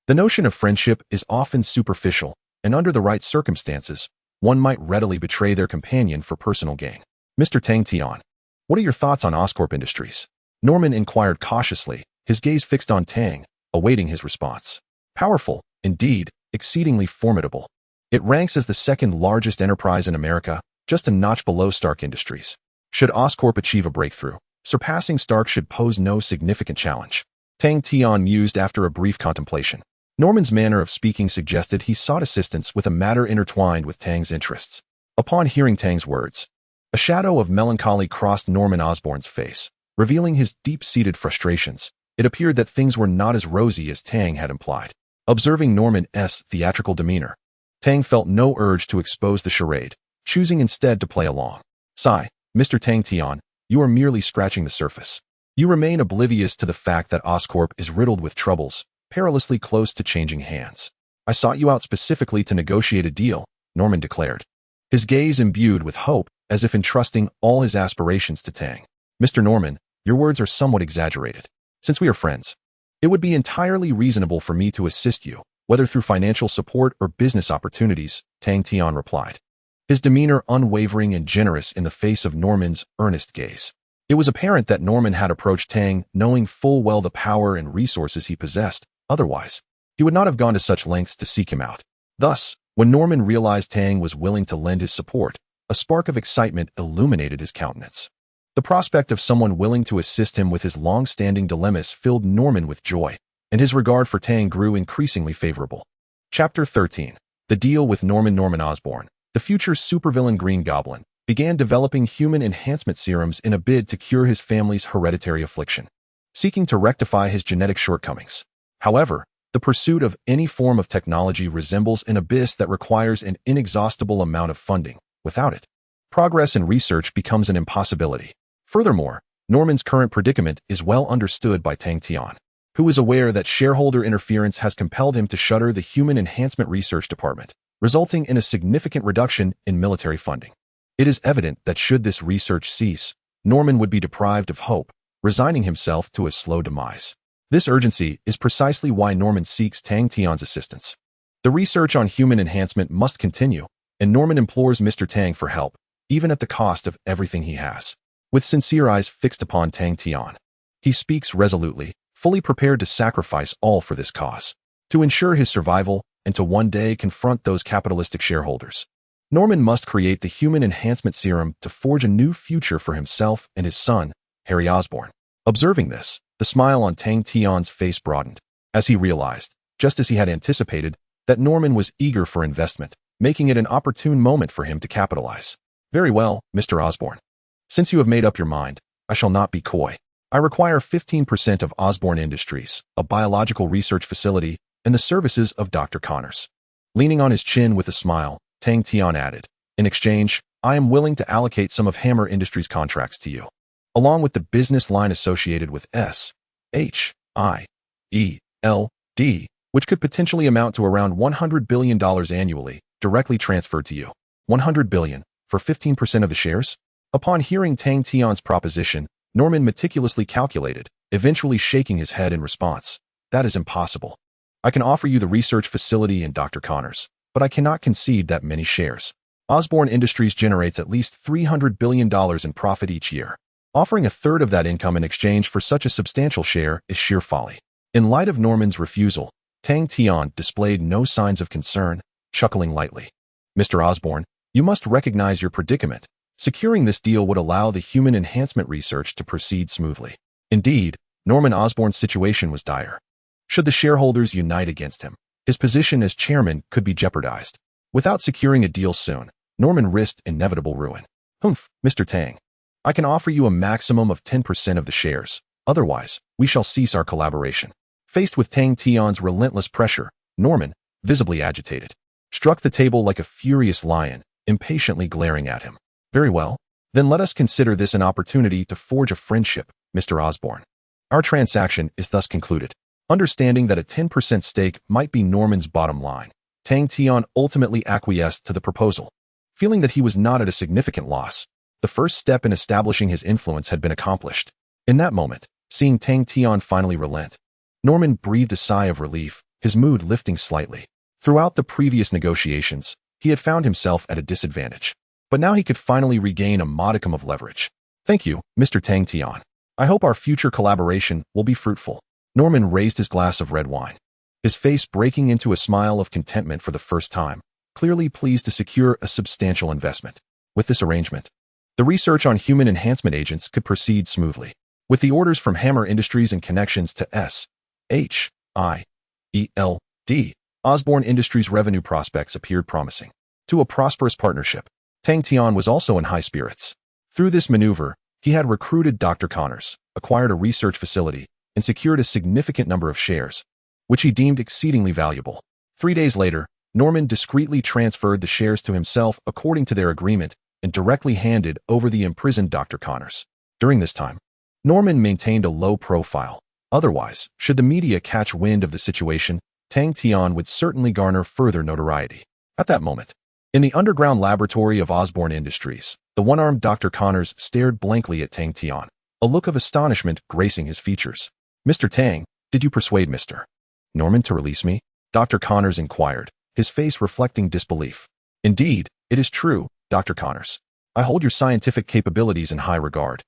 The notion of friendship is often superficial, and under the right circumstances, one might readily betray their companion for personal gain." "Mr. Tang Tian, what are your thoughts on Oscorp Industries?" Norman inquired cautiously, his gaze fixed on Tang, awaiting his response. "Powerful, indeed, exceedingly formidable. It ranks as the second largest enterprise in America, just a notch below Stark Industries. Should Oscorp achieve a breakthrough, surpassing Stark should pose no significant challenge." Tang Tian mused after a brief contemplation. Norman's manner of speaking suggested he sought assistance with a matter intertwined with Tang's interests. Upon hearing Tang's words, a shadow of melancholy crossed Norman Osborn's face, revealing his deep-seated frustrations. It appeared that things were not as rosy as Tang had implied. Observing Norman's theatrical demeanor, Tang felt no urge to expose the charade, choosing instead to play along. "Sigh, Mr. Tang Tian, you are merely scratching the surface. You remain oblivious to the fact that Oscorp is riddled with troubles, perilously close to changing hands. I sought you out specifically to negotiate a deal," Norman declared, his gaze imbued with hope, as if entrusting all his aspirations to Tang. "Mr. Norman, your words are somewhat exaggerated. Since we are friends, it would be entirely reasonable for me to assist you, whether through financial support or business opportunities," Tang Tian replied, his demeanor unwavering and generous in the face of Norman's earnest gaze. It was apparent that Norman had approached Tang knowing full well the power and resources he possessed. Otherwise, he would not have gone to such lengths to seek him out. Thus, When Norman realized Tang was willing to lend his support, a spark of excitement illuminated his countenance. The prospect of someone willing to assist him with his long-standing dilemmas filled Norman with joy, and his regard for Tang grew increasingly favorable. Chapter 13. The Deal with Norman Osborn, the future supervillain Green Goblin, began developing human enhancement serums in a bid to cure his family's hereditary affliction, seeking to rectify his genetic shortcomings. However, the pursuit of any form of technology resembles an abyss that requires an inexhaustible amount of funding. Without it, progress in research becomes an impossibility. Furthermore, Norman's current predicament is well understood by Tang Tian, who is aware that shareholder interference has compelled him to shutter the Human Enhancement Research Department, resulting in a significant reduction in military funding. It is evident that should this research cease, Norman would be deprived of hope, resigning himself to a slow demise. This urgency is precisely why Norman seeks Tang Tian's assistance. The research on human enhancement must continue, and Norman implores Mr. Tang for help, even at the cost of everything he has. With sincere eyes fixed upon Tang Tian, he speaks resolutely, fully prepared to sacrifice all for this cause, to ensure his survival and to one day confront those capitalistic shareholders. Norman must create the human enhancement serum to forge a new future for himself and his son, Harry Osborn. Observing this, the smile on Tang Tian's face broadened, as he realized, just as he had anticipated, that Norman was eager for investment, making it an opportune moment for him to capitalize. Very well, Mr. Osborn. Since you have made up your mind, I shall not be coy. I require 15% of Osborn Industries, a biological research facility, and the services of Dr. Connors. Leaning on his chin with a smile, Tang Tian added, in exchange, I am willing to allocate some of Hammer Industries' contracts to you, along with the business line associated with Shyeld, which could potentially amount to around $100 billion annually, directly transferred to you. $100 billion, for 15% of the shares? Upon hearing Tang Tian's proposition, Norman meticulously calculated, eventually shaking his head in response. That is impossible. I can offer you the research facility and Dr. Connors, but I cannot concede that many shares. Osborn Industries generates at least $300 billion in profit each year. Offering a third of that income in exchange for such a substantial share is sheer folly. In light of Norman's refusal, Tang Tian displayed no signs of concern, chuckling lightly. Mr. Osborn, you must recognize your predicament. Securing this deal would allow the human enhancement research to proceed smoothly. Indeed, Norman Osborn's situation was dire. Should the shareholders unite against him, his position as chairman could be jeopardized. Without securing a deal soon, Norman risked inevitable ruin. Humph, Mr. Tang. I can offer you a maximum of 10% of the shares. Otherwise, we shall cease our collaboration. Faced with Tang Tian's relentless pressure, Norman, visibly agitated, struck the table like a furious lion, impatiently glaring at him. Very well. Then let us consider this an opportunity to forge a friendship, Mr. Osborn. Our transaction is thus concluded. Understanding that a 10% stake might be Norman's bottom line, Tang Tian ultimately acquiesced to the proposal. Feeling that he was not at a significant loss, the first step in establishing his influence had been accomplished. In that moment, seeing Tang Tian finally relent, Norman breathed a sigh of relief, his mood lifting slightly. Throughout the previous negotiations, he had found himself at a disadvantage. But now he could finally regain a modicum of leverage. Thank you, Mr. Tang Tian. I hope our future collaboration will be fruitful. Norman raised his glass of red wine, his face breaking into a smile of contentment for the first time, clearly pleased to secure a substantial investment. With this arrangement, the research on human enhancement agents could proceed smoothly. With the orders from Hammer Industries and connections to Shyeld, Osborn Industries' revenue prospects appeared promising. To a prosperous partnership, Tang Tian was also in high spirits. Through this maneuver, he had recruited Dr. Connors, acquired a research facility, and secured a significant number of shares, which he deemed exceedingly valuable. 3 days later, Norman discreetly transferred the shares to himself according to their agreement and directly handed over the imprisoned Dr. Connors. During this time, Norman maintained a low profile. Otherwise, should the media catch wind of the situation, Tang Tian would certainly garner further notoriety. At that moment, in the underground laboratory of Osborn Industries, the one-armed Dr. Connors stared blankly at Tang Tian, a look of astonishment gracing his features. Mr. Tang, did you persuade Mr. Norman to release me? Dr. Connors inquired, his face reflecting disbelief. Indeed, it is true, Dr. Connors. I hold your scientific capabilities in high regard.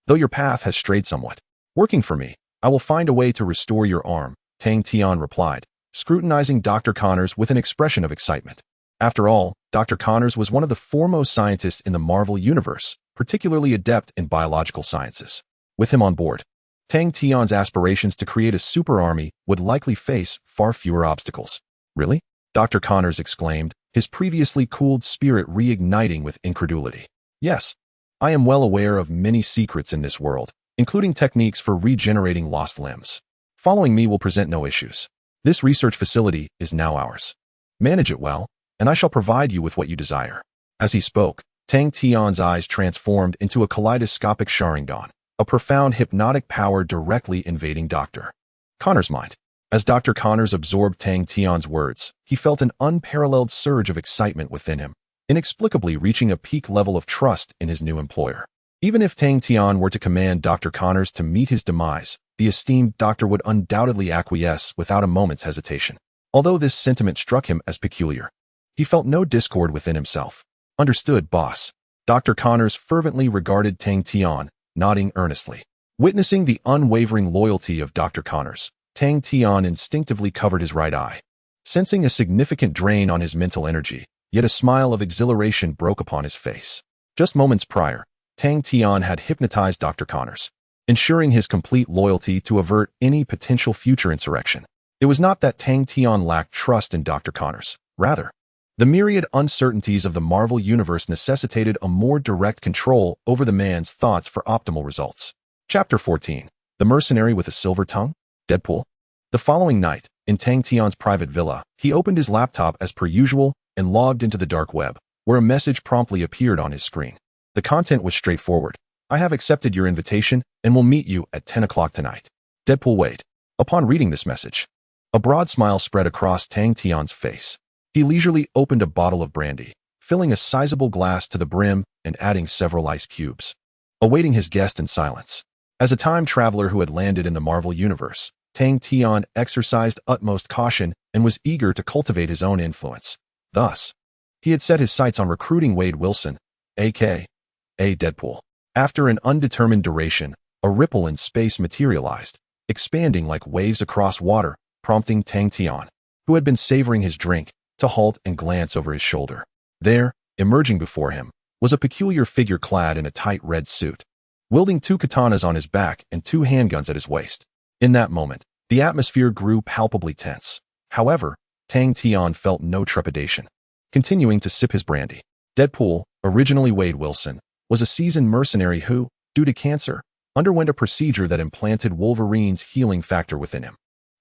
Though your path has strayed somewhat, working for me, I will find a way to restore your arm, Tang Tian replied, scrutinizing Dr. Connors with an expression of excitement. After all, Dr. Connors was one of the foremost scientists in the Marvel Universe, particularly adept in biological sciences. With him on board, Tang Tian's aspirations to create a super army would likely face far fewer obstacles. Really? Dr. Connors exclaimed, his previously cooled spirit reigniting with incredulity. Yes, I am well aware of many secrets in this world, including techniques for regenerating lost limbs. Following me will present no issues. This research facility is now ours. Manage it well, and I shall provide you with what you desire. As he spoke, Tang Tian's eyes transformed into a kaleidoscopic Sharingan, a profound hypnotic power directly invading Dr. Connors' mind. As Dr. Connors absorbed Tang Tian's words, he felt an unparalleled surge of excitement within him, inexplicably reaching a peak level of trust in his new employer. Even if Tang Tian were to command Dr. Connors to meet his demise, the esteemed doctor would undoubtedly acquiesce without a moment's hesitation. Although this sentiment struck him as peculiar, he felt no discord within himself. Understood, boss. Dr. Connors fervently regarded Tang Tian, nodding earnestly. Witnessing the unwavering loyalty of Dr. Connors, Tang Tian instinctively covered his right eye. Sensing a significant drain on his mental energy, yet a smile of exhilaration broke upon his face. Just moments prior, Tang Tian had hypnotized Dr. Connors, ensuring his complete loyalty to avert any potential future insurrection. It was not that Tang Tian lacked trust in Dr. Connors. Rather, the myriad uncertainties of the Marvel Universe necessitated a more direct control over the man's thoughts for optimal results. Chapter 14. The Mercenary with a Silver Tongue? Deadpool. The following night, in Tang Tian's private villa, he opened his laptop as per usual and logged into the dark web, where a message promptly appeared on his screen. The content was straightforward. I have accepted your invitation and will meet you at 10 o'clock tonight. Deadpool Wade. Upon reading this message, a broad smile spread across Tang Tian's face. He leisurely opened a bottle of brandy, filling a sizable glass to the brim and adding several ice cubes, awaiting his guest in silence. As a time traveler who had landed in the Marvel Universe, Tang Tian exercised utmost caution and was eager to cultivate his own influence. Thus, he had set his sights on recruiting Wade Wilson, a.k.a. Deadpool. After an undetermined duration, a ripple in space materialized, expanding like waves across water, prompting Tang Tian, who had been savoring his drink, to halt and glance over his shoulder. There, emerging before him, was a peculiar figure clad in a tight red suit, wielding 2 katanas on his back and 2 handguns at his waist. In that moment, the atmosphere grew palpably tense. However, Tang Tian felt no trepidation. Continuing to sip his brandy, Deadpool, originally Wade Wilson, was a seasoned mercenary who, due to cancer, underwent a procedure that implanted Wolverine's healing factor within him.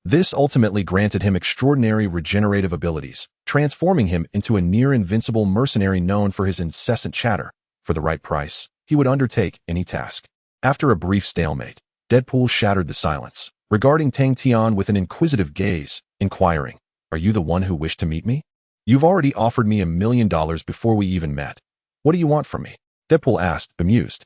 This ultimately granted him extraordinary regenerative abilities, transforming him into a near-invincible mercenary known for his incessant chatter. For the right price, he would undertake any task. After a brief stalemate, Deadpool shattered the silence, regarding Tang Tian with an inquisitive gaze, inquiring, "Are you the one who wished to meet me? You've already offered me $1 million before we even met. What do you want from me?" Deadpool asked, bemused,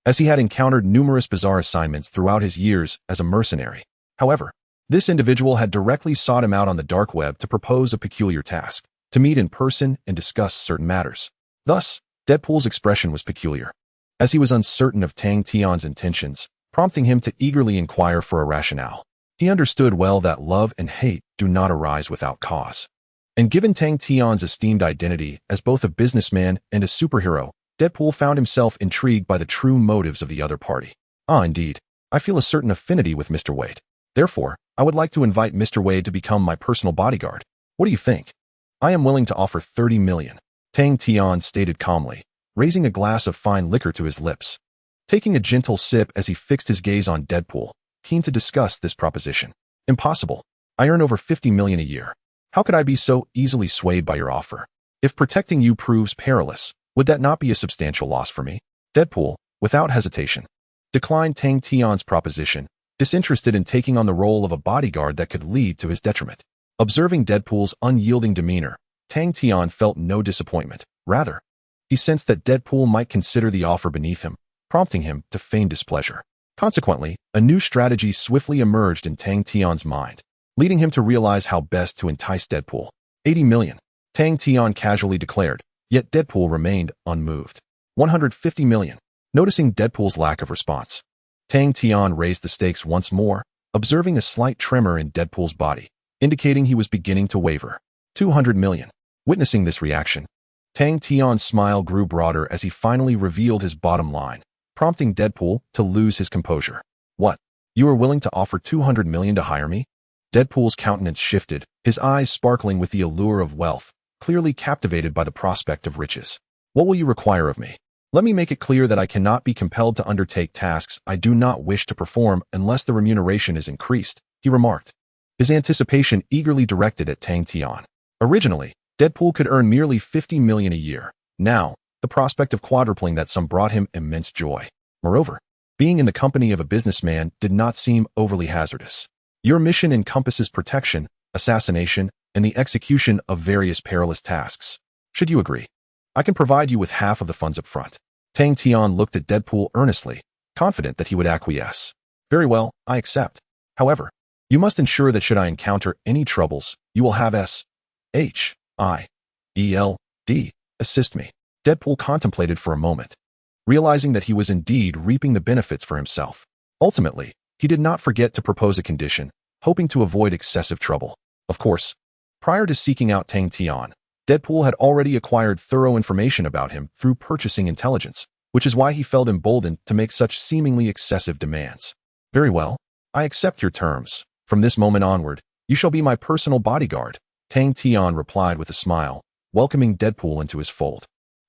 as he had encountered numerous bizarre assignments throughout his years as a mercenary. However, this individual had directly sought him out on the dark web to propose a peculiar task, to meet in person and discuss certain matters. Thus, Deadpool's expression was peculiar, as he was uncertain of Tang Tian's intentions, prompting him to eagerly inquire for a rationale. He understood well that love and hate do not arise without cause. And given Tang Tian's esteemed identity as both a businessman and a superhero, Deadpool found himself intrigued by the true motives of the other party. Indeed, I feel a certain affinity with Mr. Wade. Therefore, I would like to invite Mr. Wade to become my personal bodyguard. What do you think? I am willing to offer 30 million, Tang Tian stated calmly, raising a glass of fine liquor to his lips. Taking a gentle sip as he fixed his gaze on Deadpool, keen to discuss this proposition. Impossible. I earn over 50 million a year. How could I be so easily swayed by your offer? If protecting you proves perilous, would that not be a substantial loss for me? Deadpool, without hesitation, declined Tang Tian's proposition, disinterested in taking on the role of a bodyguard that could lead to his detriment. Observing Deadpool's unyielding demeanor, Tang Tian felt no disappointment. Rather, he sensed that Deadpool might consider the offer beneath him, prompting him to feign displeasure. Consequently, a new strategy swiftly emerged in Tang Tian's mind, leading him to realize how best to entice Deadpool. 80 million, Tang Tian casually declared, yet Deadpool remained unmoved. 150 million. Noticing Deadpool's lack of response, Tang Tian raised the stakes once more, observing a slight tremor in Deadpool's body, indicating he was beginning to waver. 200 million. Witnessing this reaction, Tang Tian's smile grew broader as he finally revealed his bottom line, prompting Deadpool to lose his composure. What? You are willing to offer $200 million to hire me? Deadpool's countenance shifted, his eyes sparkling with the allure of wealth, clearly captivated by the prospect of riches. What will you require of me? Let me make it clear that I cannot be compelled to undertake tasks I do not wish to perform unless the remuneration is increased, he remarked, his anticipation eagerly directed at Tang Tian. Originally, Deadpool could earn merely $50 million a year. Now, the prospect of quadrupling that sum brought him immense joy. Moreover, being in the company of a businessman did not seem overly hazardous. Your mission encompasses protection, assassination, and the execution of various perilous tasks. Should you agree, I can provide you with half of the funds up front. Tang Tian looked at Deadpool earnestly, confident that he would acquiesce. Very well, I accept. However, you must ensure that should I encounter any troubles, you will have S.H.I.E.L.D. assist me. Deadpool contemplated for a moment, realizing that he was indeed reaping the benefits for himself. Ultimately, he did not forget to propose a condition, hoping to avoid excessive trouble. Of course, prior to seeking out Tang Tian, Deadpool had already acquired thorough information about him through purchasing intelligence, which is why he felt emboldened to make such seemingly excessive demands. Very well, I accept your terms. From this moment onward, you shall be my personal bodyguard, Tang Tian replied with a smile, welcoming Deadpool into his fold.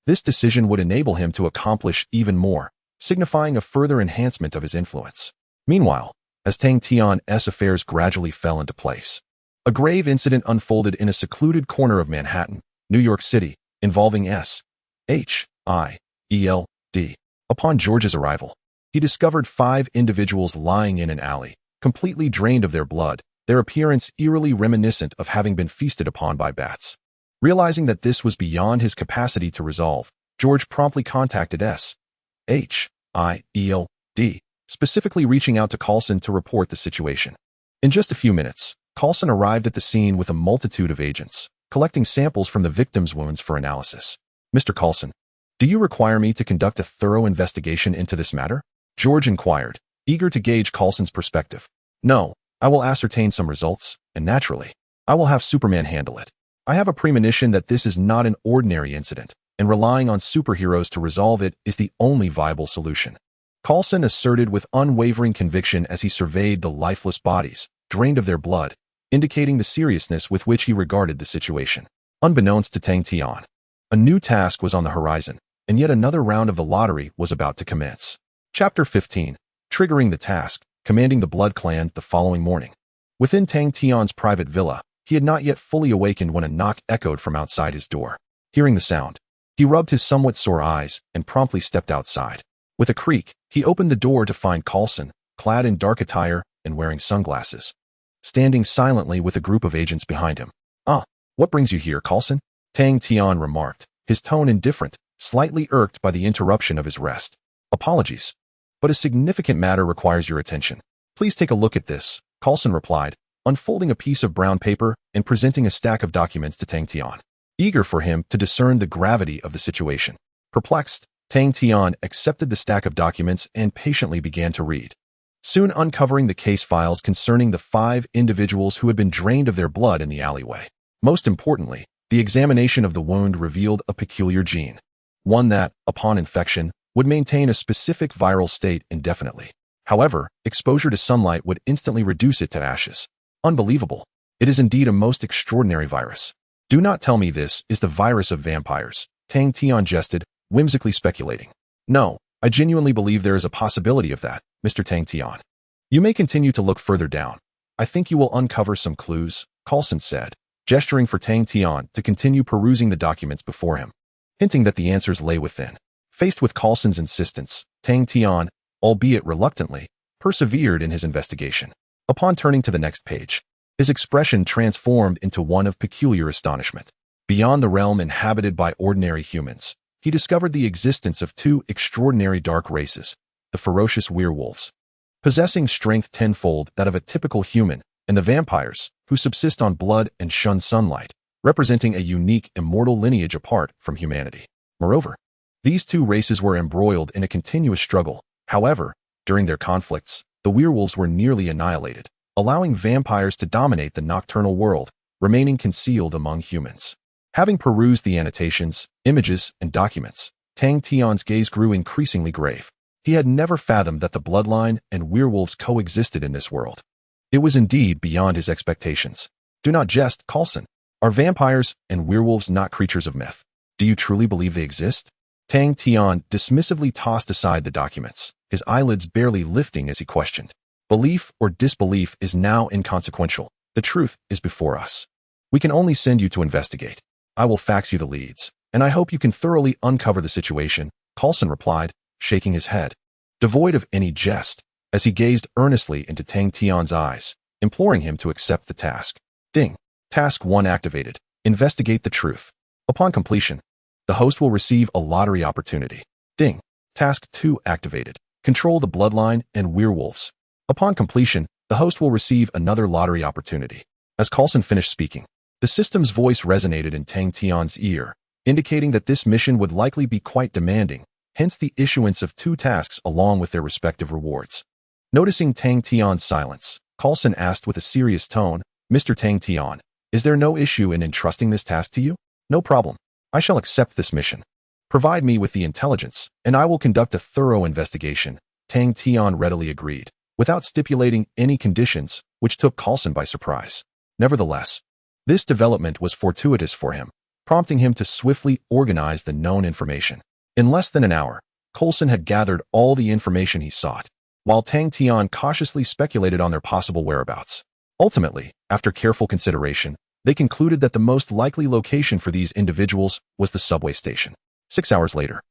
This decision would enable him to accomplish even more, signifying a further enhancement of his influence. Meanwhile, as Tang Tian's affairs gradually fell into place, a grave incident unfolded in a secluded corner of Manhattan, New York City, involving S.H.I.E.L.D. Upon George's arrival, he discovered 5 individuals lying in an alley, completely drained of their blood, their appearance eerily reminiscent of having been feasted upon by bats. Realizing that this was beyond his capacity to resolve, George promptly contacted S.H.I.E.L.D., specifically reaching out to Coulson to report the situation. In just a few minutes, Coulson arrived at the scene with a multitude of agents, collecting samples from the victims' wounds for analysis. Mr. Coulson, do you require me to conduct a thorough investigation into this matter? George inquired, eager to gauge Coulson's perspective. No, I will ascertain some results, and naturally, I will have Superman handle it. I have a premonition that this is not an ordinary incident, and relying on superheroes to resolve it is the only viable solution. Coulson asserted with unwavering conviction as he surveyed the lifeless bodies, drained of their blood, indicating the seriousness with which he regarded the situation. Unbeknownst to Tang Tian, a new task was on the horizon, and yet another round of the lottery was about to commence. Chapter 15. Triggering the task, commanding the Blood Clan the following morning. Within Tang Tian's private villa, he had not yet fully awakened when a knock echoed from outside his door. Hearing the sound, he rubbed his somewhat sore eyes and promptly stepped outside. With a creak, he opened the door to find Coulson, clad in dark attire and wearing sunglasses, standing silently with a group of agents behind him. What brings you here, Coulson? Tang Tian remarked, his tone indifferent, slightly irked by the interruption of his rest. Apologies, but a significant matter requires your attention. Please take a look at this, Coulson replied, unfolding a piece of brown paper and presenting a stack of documents to Tang Tian, eager for him to discern the gravity of the situation. Perplexed, Tang Tian accepted the stack of documents and patiently began to read, soon uncovering the case files concerning the 5 individuals who had been drained of their blood in the alleyway. Most importantly, the examination of the wound revealed a peculiar gene, one that, upon infection, would maintain a specific viral state indefinitely. However, exposure to sunlight would instantly reduce it to ashes. Unbelievable. It is indeed a most extraordinary virus. Do not tell me this is the virus of vampires, Tang Tian jested, whimsically speculating. No, I genuinely believe there is a possibility of that, Mr. Tang Tian. You may continue to look further down. I think you will uncover some clues, Coulson said, gesturing for Tang Tian to continue perusing the documents before him, hinting that the answers lay within. Faced with Coulson's insistence, Tang Tian, albeit reluctantly, persevered in his investigation. Upon turning to the next page, his expression transformed into one of peculiar astonishment. Beyond the realm inhabited by ordinary humans, he discovered the existence of 2 extraordinary dark races, the ferocious werewolves, possessing strength tenfold that of a typical human, and the vampires, who subsist on blood and shun sunlight, representing a unique immortal lineage apart from humanity. Moreover, these 2 races were embroiled in a continuous struggle. However, during their conflicts, the werewolves were nearly annihilated, allowing vampires to dominate the nocturnal world, remaining concealed among humans. Having perused the annotations, images, and documents, Tang Tian's gaze grew increasingly grave. He had never fathomed that the bloodline and werewolves coexisted in this world. It was indeed beyond his expectations. Do not jest, Coulson. Are vampires and werewolves not creatures of myth? Do you truly believe they exist? Tang Tian dismissively tossed aside the documents, his eyelids barely lifting as he questioned. Belief or disbelief is now inconsequential. The truth is before us. We can only send you to investigate. I will fax you the leads, and I hope you can thoroughly uncover the situation, Coulson replied, shaking his head, devoid of any jest, as he gazed earnestly into Tang Tian's eyes, imploring him to accept the task. Ding. Task 1 activated. Investigate the truth. Upon completion, the host will receive a lottery opportunity. Ding. Task 2 activated. Control the bloodline and werewolves. Upon completion, the host will receive another lottery opportunity. As Coulson finished speaking, the system's voice resonated in Tang Tian's ear, indicating that this mission would likely be quite demanding, hence the issuance of 2 tasks along with their respective rewards. Noticing Tang Tian's silence, Coulson asked with a serious tone, Mr. Tang Tian, is there no issue in entrusting this task to you? No problem. I shall accept this mission. Provide me with the intelligence, and I will conduct a thorough investigation, Tang Tian readily agreed, without stipulating any conditions, which took Coulson by surprise. Nevertheless, this development was fortuitous for him, prompting him to swiftly organize the known information. In less than an hour, Coulson had gathered all the information he sought, while Tang Tian cautiously speculated on their possible whereabouts. Ultimately, after careful consideration, they concluded that the most likely location for these individuals was the subway station. 6 hours later,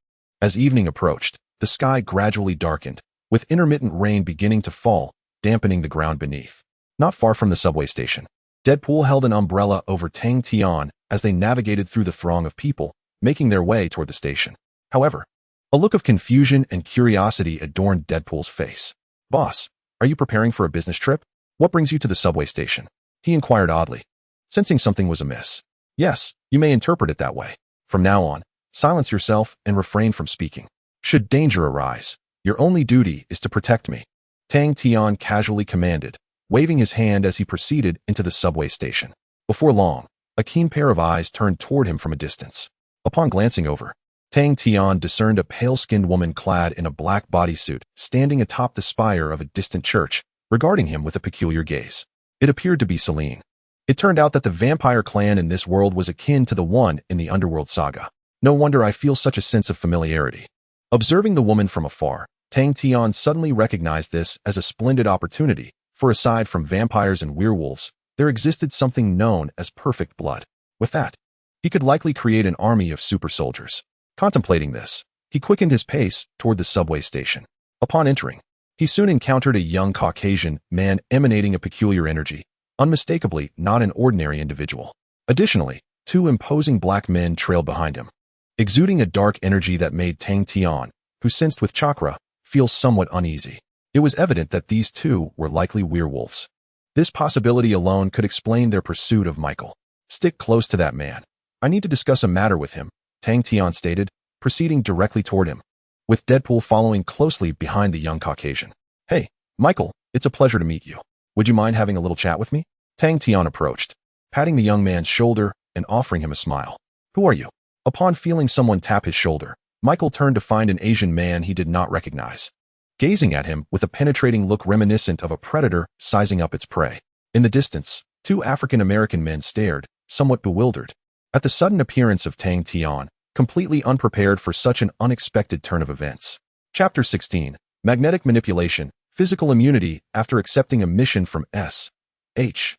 as evening approached, the sky gradually darkened, with intermittent rain beginning to fall, dampening the ground beneath. Not far from the subway station, Deadpool held an umbrella over Tang Tian as they navigated through the throng of people, making their way toward the station. However, a look of confusion and curiosity adorned Deadpool's face. Boss, are you preparing for a business trip? What brings you to the subway station? He inquired oddly, sensing something was amiss. Yes, you may interpret it that way. From now on, silence yourself and refrain from speaking. Should danger arise, your only duty is to protect me, Tang Tian casually commanded, waving his hand as he proceeded into the subway station. Before long, a keen pair of eyes turned toward him from a distance. Upon glancing over, Tang Tian discerned a pale-skinned woman clad in a black bodysuit standing atop the spire of a distant church, regarding him with a peculiar gaze. It appeared to be Celine. It turned out that the vampire clan in this world was akin to the one in the Underworld saga. No wonder I feel such a sense of familiarity. Observing the woman from afar, Tang Tian suddenly recognized this as a splendid opportunity, for aside from vampires and werewolves, there existed something known as perfect blood. With that, he could likely create an army of super soldiers. Contemplating this, he quickened his pace toward the subway station. Upon entering, he soon encountered a young Caucasian man emanating a peculiar energy, unmistakably not an ordinary individual. Additionally, 2 imposing black men trailed behind him, exuding a dark energy that made Tang Tian, who sensed with chakra, feel somewhat uneasy. It was evident that these 2 were likely werewolves. This possibility alone could explain their pursuit of Michael. Stick close to that man. I need to discuss a matter with him, Tang Tian stated, proceeding directly toward him, with Deadpool following closely behind the young Caucasian. Hey, Michael, it's a pleasure to meet you. Would you mind having a little chat with me? Tang Tian approached, patting the young man's shoulder and offering him a smile. Who are you? Upon feeling someone tap his shoulder, Michael turned to find an Asian man he did not recognize, gazing at him with a penetrating look reminiscent of a predator sizing up its prey. In the distance, 2 African-American men stared, somewhat bewildered, at the sudden appearance of Tang Tian, completely unprepared for such an unexpected turn of events. Chapter 16. Magnetic Manipulation, Physical Immunity after accepting a mission from S.H.I.E.L.D.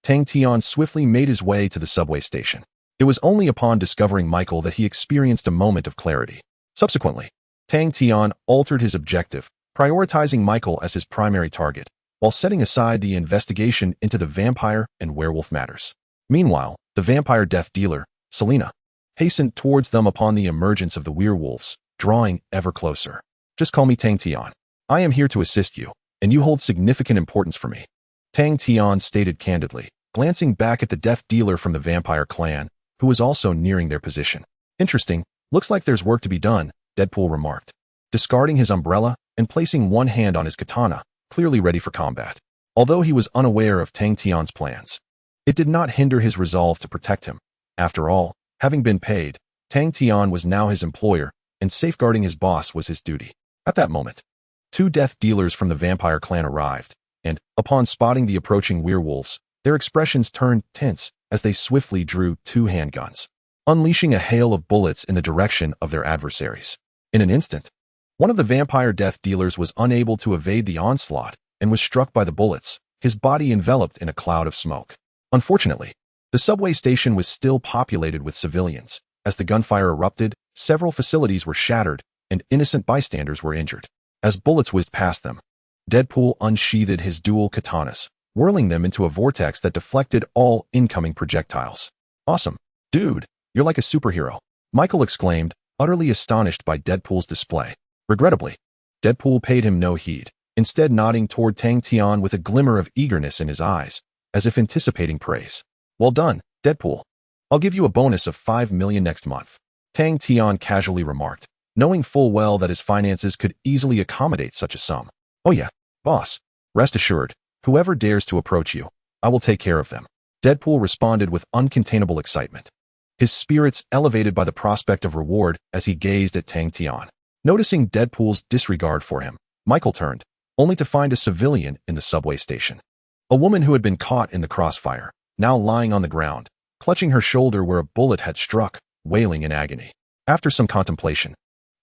Tang Tian swiftly made his way to the subway station. It was only upon discovering Michael that he experienced a moment of clarity. Subsequently, Tang Tian altered his objective, prioritizing Michael as his primary target, while setting aside the investigation into the vampire and werewolf matters. Meanwhile, the vampire death dealer, Selena, hastened towards them upon the emergence of the werewolves, drawing ever closer. Just call me Tang Tian. I am here to assist you, and you hold significant importance for me, Tang Tian stated candidly, glancing back at the death dealer from the vampire clan, who was also nearing their position. Interesting, looks like there's work to be done, Deadpool remarked, discarding his umbrella and placing one hand on his katana, clearly ready for combat. Although he was unaware of Tang Tian's plans, It did not hinder his resolve to protect him. After all, having been paid, Tang Tian was now his employer, and safeguarding his boss was his duty. At that moment, two death dealers from the vampire clan arrived, and, upon spotting the approaching werewolves, their expressions turned tense as they swiftly drew two handguns, unleashing a hail of bullets in the direction of their adversaries. In an instant, one of the vampire death dealers was unable to evade the onslaught and was struck by the bullets, his body enveloped in a cloud of smoke. Unfortunately, the subway station was still populated with civilians. As the gunfire erupted, several facilities were shattered, and innocent bystanders were injured. As bullets whizzed past them, Deadpool unsheathed his dual katanas, whirling them into a vortex that deflected all incoming projectiles. "Awesome. Dude, you're like a superhero," Michael exclaimed, utterly astonished by Deadpool's display. Regrettably, Deadpool paid him no heed, instead nodding toward Tang Tian with a glimmer of eagerness in his eyes, as if anticipating praise. "Well done, Deadpool. I'll give you a bonus of 5 million next month," Tang Tian casually remarked, knowing full well that his finances could easily accommodate such a sum. "Oh yeah, boss. Rest assured, whoever dares to approach you, I will take care of them," Deadpool responded with uncontainable excitement, his spirits elevated by the prospect of reward as he gazed at Tang Tian. Noticing Deadpool's disregard for him, Michael turned, only to find a civilian in the subway station. A woman who had been caught in the crossfire, now lying on the ground, clutching her shoulder where a bullet had struck, wailing in agony. After some contemplation,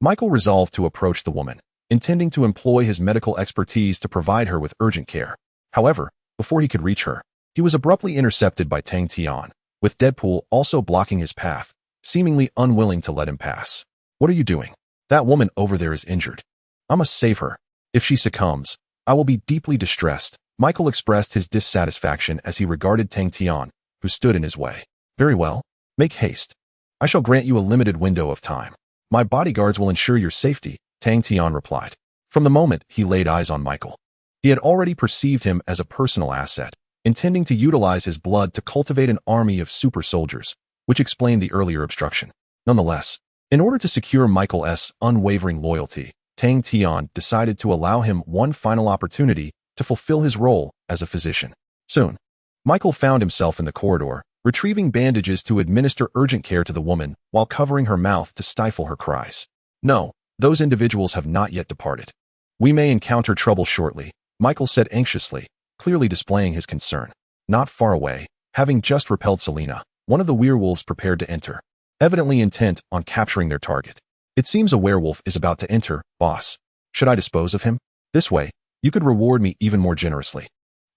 Michael resolved to approach the woman, intending to employ his medical expertise to provide her with urgent care. However, before he could reach her, he was abruptly intercepted by Tang Tian, with Deadpool also blocking his path, seemingly unwilling to let him pass. "What are you doing? That woman over there is injured. I must save her. If she succumbs, I will be deeply distressed," Michael expressed his dissatisfaction as he regarded Tang Tian, who stood in his way. "Very well. Make haste. I shall grant you a limited window of time. My bodyguards will ensure your safety," Tang Tian replied. From the moment he laid eyes on Michael, he had already perceived him as a personal asset, intending to utilize his blood to cultivate an army of super soldiers, which explained the earlier obstruction. Nonetheless, in order to secure Michael's unwavering loyalty, Tang Tian decided to allow him one final opportunity to fulfill his role as a physician. Soon, Michael found himself in the corridor, retrieving bandages to administer urgent care to the woman while covering her mouth to stifle her cries. "No, those individuals have not yet departed. We may encounter trouble shortly," Michael said anxiously, clearly displaying his concern. Not far away, having just repelled Selena, one of the werewolves prepared to enter, evidently intent on capturing their target. "It seems a werewolf is about to enter, boss. Should I dispose of him? This way, you could reward me even more generously,"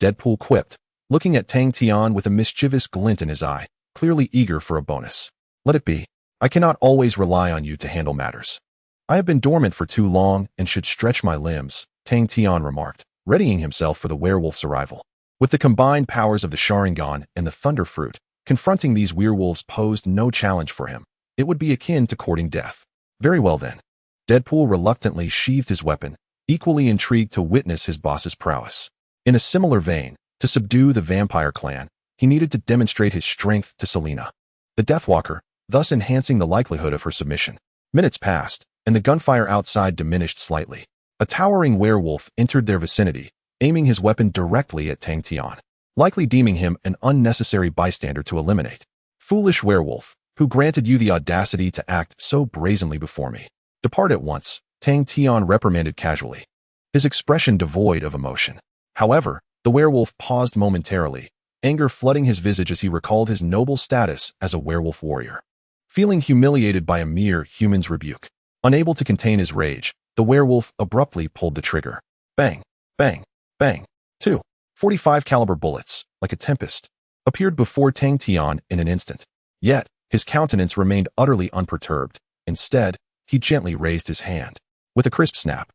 Deadpool quipped, looking at Tang Tian with a mischievous glint in his eye, clearly eager for a bonus. "Let it be. I cannot always rely on you to handle matters. I have been dormant for too long and should stretch my limbs," Tang Tian remarked, readying himself for the werewolf's arrival. With the combined powers of the Sharingan and the Thunder Fruit, confronting these werewolves posed no challenge for him. It would be akin to courting death. Very well then. Deadpool reluctantly sheathed his weapon, equally intrigued to witness his boss's prowess. In a similar vein, to subdue the vampire clan, he needed to demonstrate his strength to Selena, the Deathwalker, thus enhancing the likelihood of her submission. Minutes passed, and the gunfire outside diminished slightly. A towering werewolf entered their vicinity, aiming his weapon directly at Tang Tian, likely deeming him an unnecessary bystander to eliminate. "Foolish werewolf, who granted you the audacity to act so brazenly before me? Depart at once," Tang Tian reprimanded casually, his expression devoid of emotion. However, the werewolf paused momentarily, anger flooding his visage as he recalled his noble status as a werewolf warrior. Feeling humiliated by a mere human's rebuke, unable to contain his rage, the werewolf abruptly pulled the trigger. Bang, bang, bang. 2.45 caliber bullets, like a tempest, appeared before Tang Tian in an instant. Yet, his countenance remained utterly unperturbed. Instead, he gently raised his hand. With a crisp snap,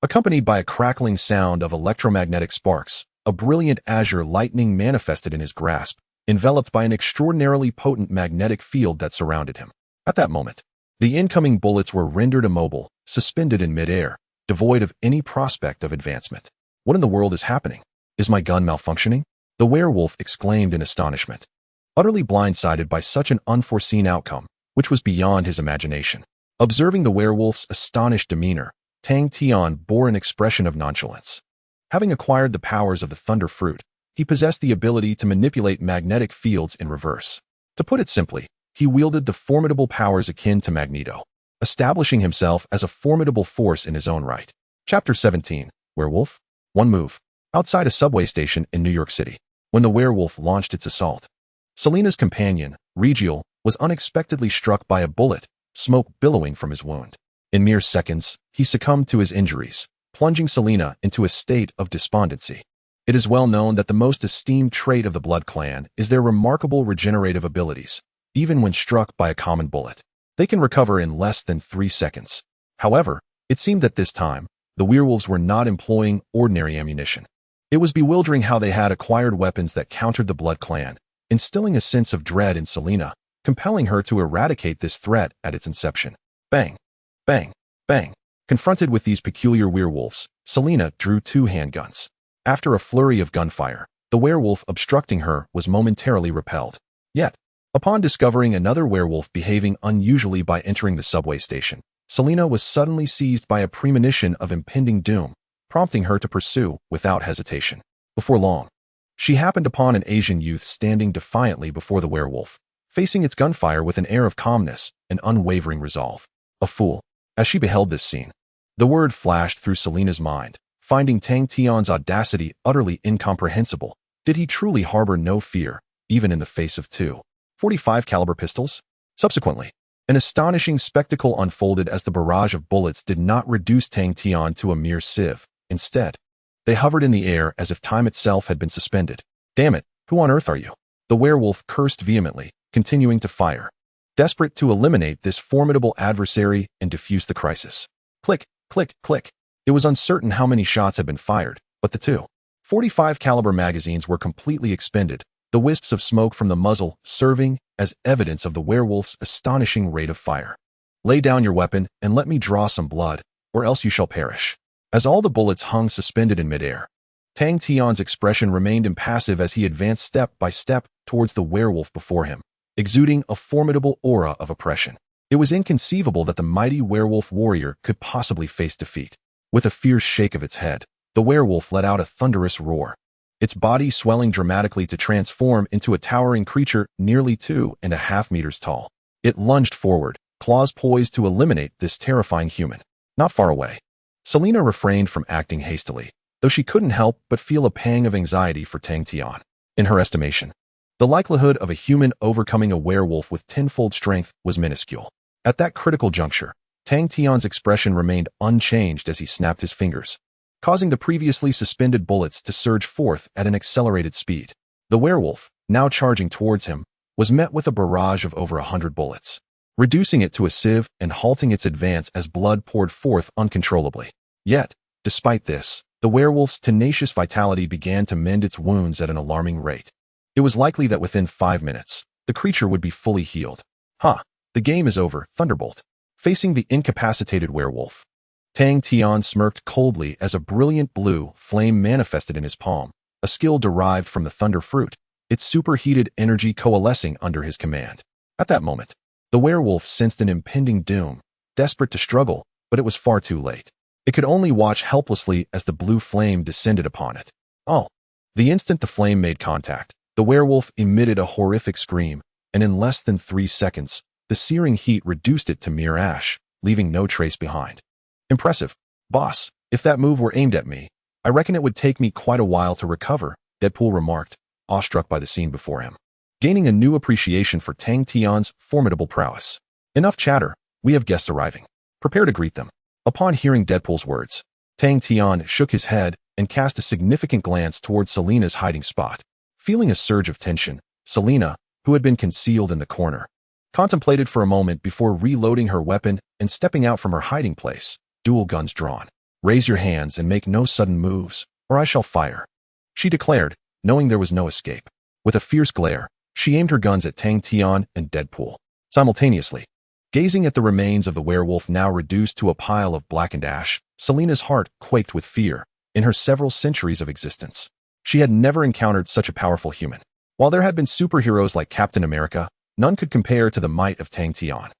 accompanied by a crackling sound of electromagnetic sparks, a brilliant azure lightning manifested in his grasp, enveloped by an extraordinarily potent magnetic field that surrounded him. At that moment, the incoming bullets were rendered immobile, suspended in midair, devoid of any prospect of advancement. "What in the world is happening? Is my gun malfunctioning?" the werewolf exclaimed in astonishment, utterly blindsided by such an unforeseen outcome, which was beyond his imagination. Observing the werewolf's astonished demeanor, Tang Tian bore an expression of nonchalance. Having acquired the powers of the Thunder Fruit, he possessed the ability to manipulate magnetic fields in reverse. To put it simply, he wielded the formidable powers akin to Magneto, establishing himself as a formidable force in his own right. Chapter 17, Werewolf. One move. Outside a subway station in New York City, when the werewolf launched its assault, Selina's companion, Regiel, was unexpectedly struck by a bullet, smoke billowing from his wound. In mere seconds, he succumbed to his injuries, plunging Selina into a state of despondency. It is well known that the most esteemed trait of the Blood Clan is their remarkable regenerative abilities, even when struck by a common bullet. They can recover in less than 3 seconds. However, it seemed that this time, the werewolves were not employing ordinary ammunition. It was bewildering how they had acquired weapons that countered the Blood Clan, instilling a sense of dread in Selina, compelling her to eradicate this threat at its inception. Bang! Bang! Bang! Confronted with these peculiar werewolves, Selina drew 2 handguns. After a flurry of gunfire, the werewolf obstructing her was momentarily repelled. Yet, upon discovering another werewolf behaving unusually by entering the subway station, Selina was suddenly seized by a premonition of impending doom, prompting her to pursue without hesitation. Before long, she happened upon an Asian youth standing defiantly before the werewolf, facing its gunfire with an air of calmness and unwavering resolve. A fool. As she beheld this scene, the word flashed through Selina's mind. Finding Tang Tian's audacity utterly incomprehensible, did he truly harbor no fear, even in the face of 2 .45 caliber pistols? Subsequently, an astonishing spectacle unfolded as the barrage of bullets did not reduce Tang Tian to a mere sieve. Instead, they hovered in the air as if time itself had been suspended. Damn it, who on earth are you? The werewolf cursed vehemently, continuing to fire, desperate to eliminate this formidable adversary and defuse the crisis. Click, click, click. It was uncertain how many shots had been fired, but the 2 .45 caliber magazines were completely expended, the wisps of smoke from the muzzle serving as evidence of the werewolf's astonishing rate of fire. Lay down your weapon and let me draw some blood, or else you shall perish. As all the bullets hung suspended in midair, Tang Tian's expression remained impassive as he advanced step by step towards the werewolf before him, exuding a formidable aura of oppression. It was inconceivable that the mighty werewolf warrior could possibly face defeat. With a fierce shake of its head, the werewolf let out a thunderous roar, its body swelling dramatically to transform into a towering creature nearly 2.5 meters tall. It lunged forward, claws poised to eliminate this terrifying human. Not far away, Selina refrained from acting hastily, though she couldn't help but feel a pang of anxiety for Tang Tian. In her estimation, the likelihood of a human overcoming a werewolf with tenfold strength was minuscule. At that critical juncture, Tang Tian's expression remained unchanged as he snapped his fingers, causing the previously suspended bullets to surge forth at an accelerated speed. The werewolf, now charging towards him, was met with a barrage of over 100 bullets, reducing it to a sieve and halting its advance as blood poured forth uncontrollably. Yet, despite this, the werewolf's tenacious vitality began to mend its wounds at an alarming rate. It was likely that within 5 minutes, the creature would be fully healed. The game is over, Thunderbolt. Facing the incapacitated werewolf, Tang Tian smirked coldly as a brilliant blue flame manifested in his palm, a skill derived from the thunder fruit, its superheated energy coalescing under his command. At that moment, the werewolf sensed an impending doom, desperate to struggle, but it was far too late. It could only watch helplessly as the blue flame descended upon it. The instant the flame made contact, the werewolf emitted a horrific scream, and in less than 3 seconds, the searing heat reduced it to mere ash, leaving no trace behind. Impressive, boss. If that move were aimed at me, I reckon it would take me quite a while to recover, Deadpool remarked, awestruck by the scene before him, gaining a new appreciation for Tang Tian's formidable prowess. Enough chatter, we have guests arriving. Prepare to greet them. Upon hearing Deadpool's words, Tang Tian shook his head and cast a significant glance towards Selina's hiding spot. Feeling a surge of tension, Selina, who had been concealed in the corner, contemplated for a moment before reloading her weapon and stepping out from her hiding place, dual guns drawn. Raise your hands and make no sudden moves, or I shall fire, she declared, knowing there was no escape. With a fierce glare, she aimed her guns at Tang Tian and Deadpool. Simultaneously, gazing at the remains of the werewolf now reduced to a pile of blackened ash, Selina's heart quaked with fear. In her several centuries of existence, she had never encountered such a powerful human. While there had been superheroes like Captain America, none could compare to the might of Tang Tian.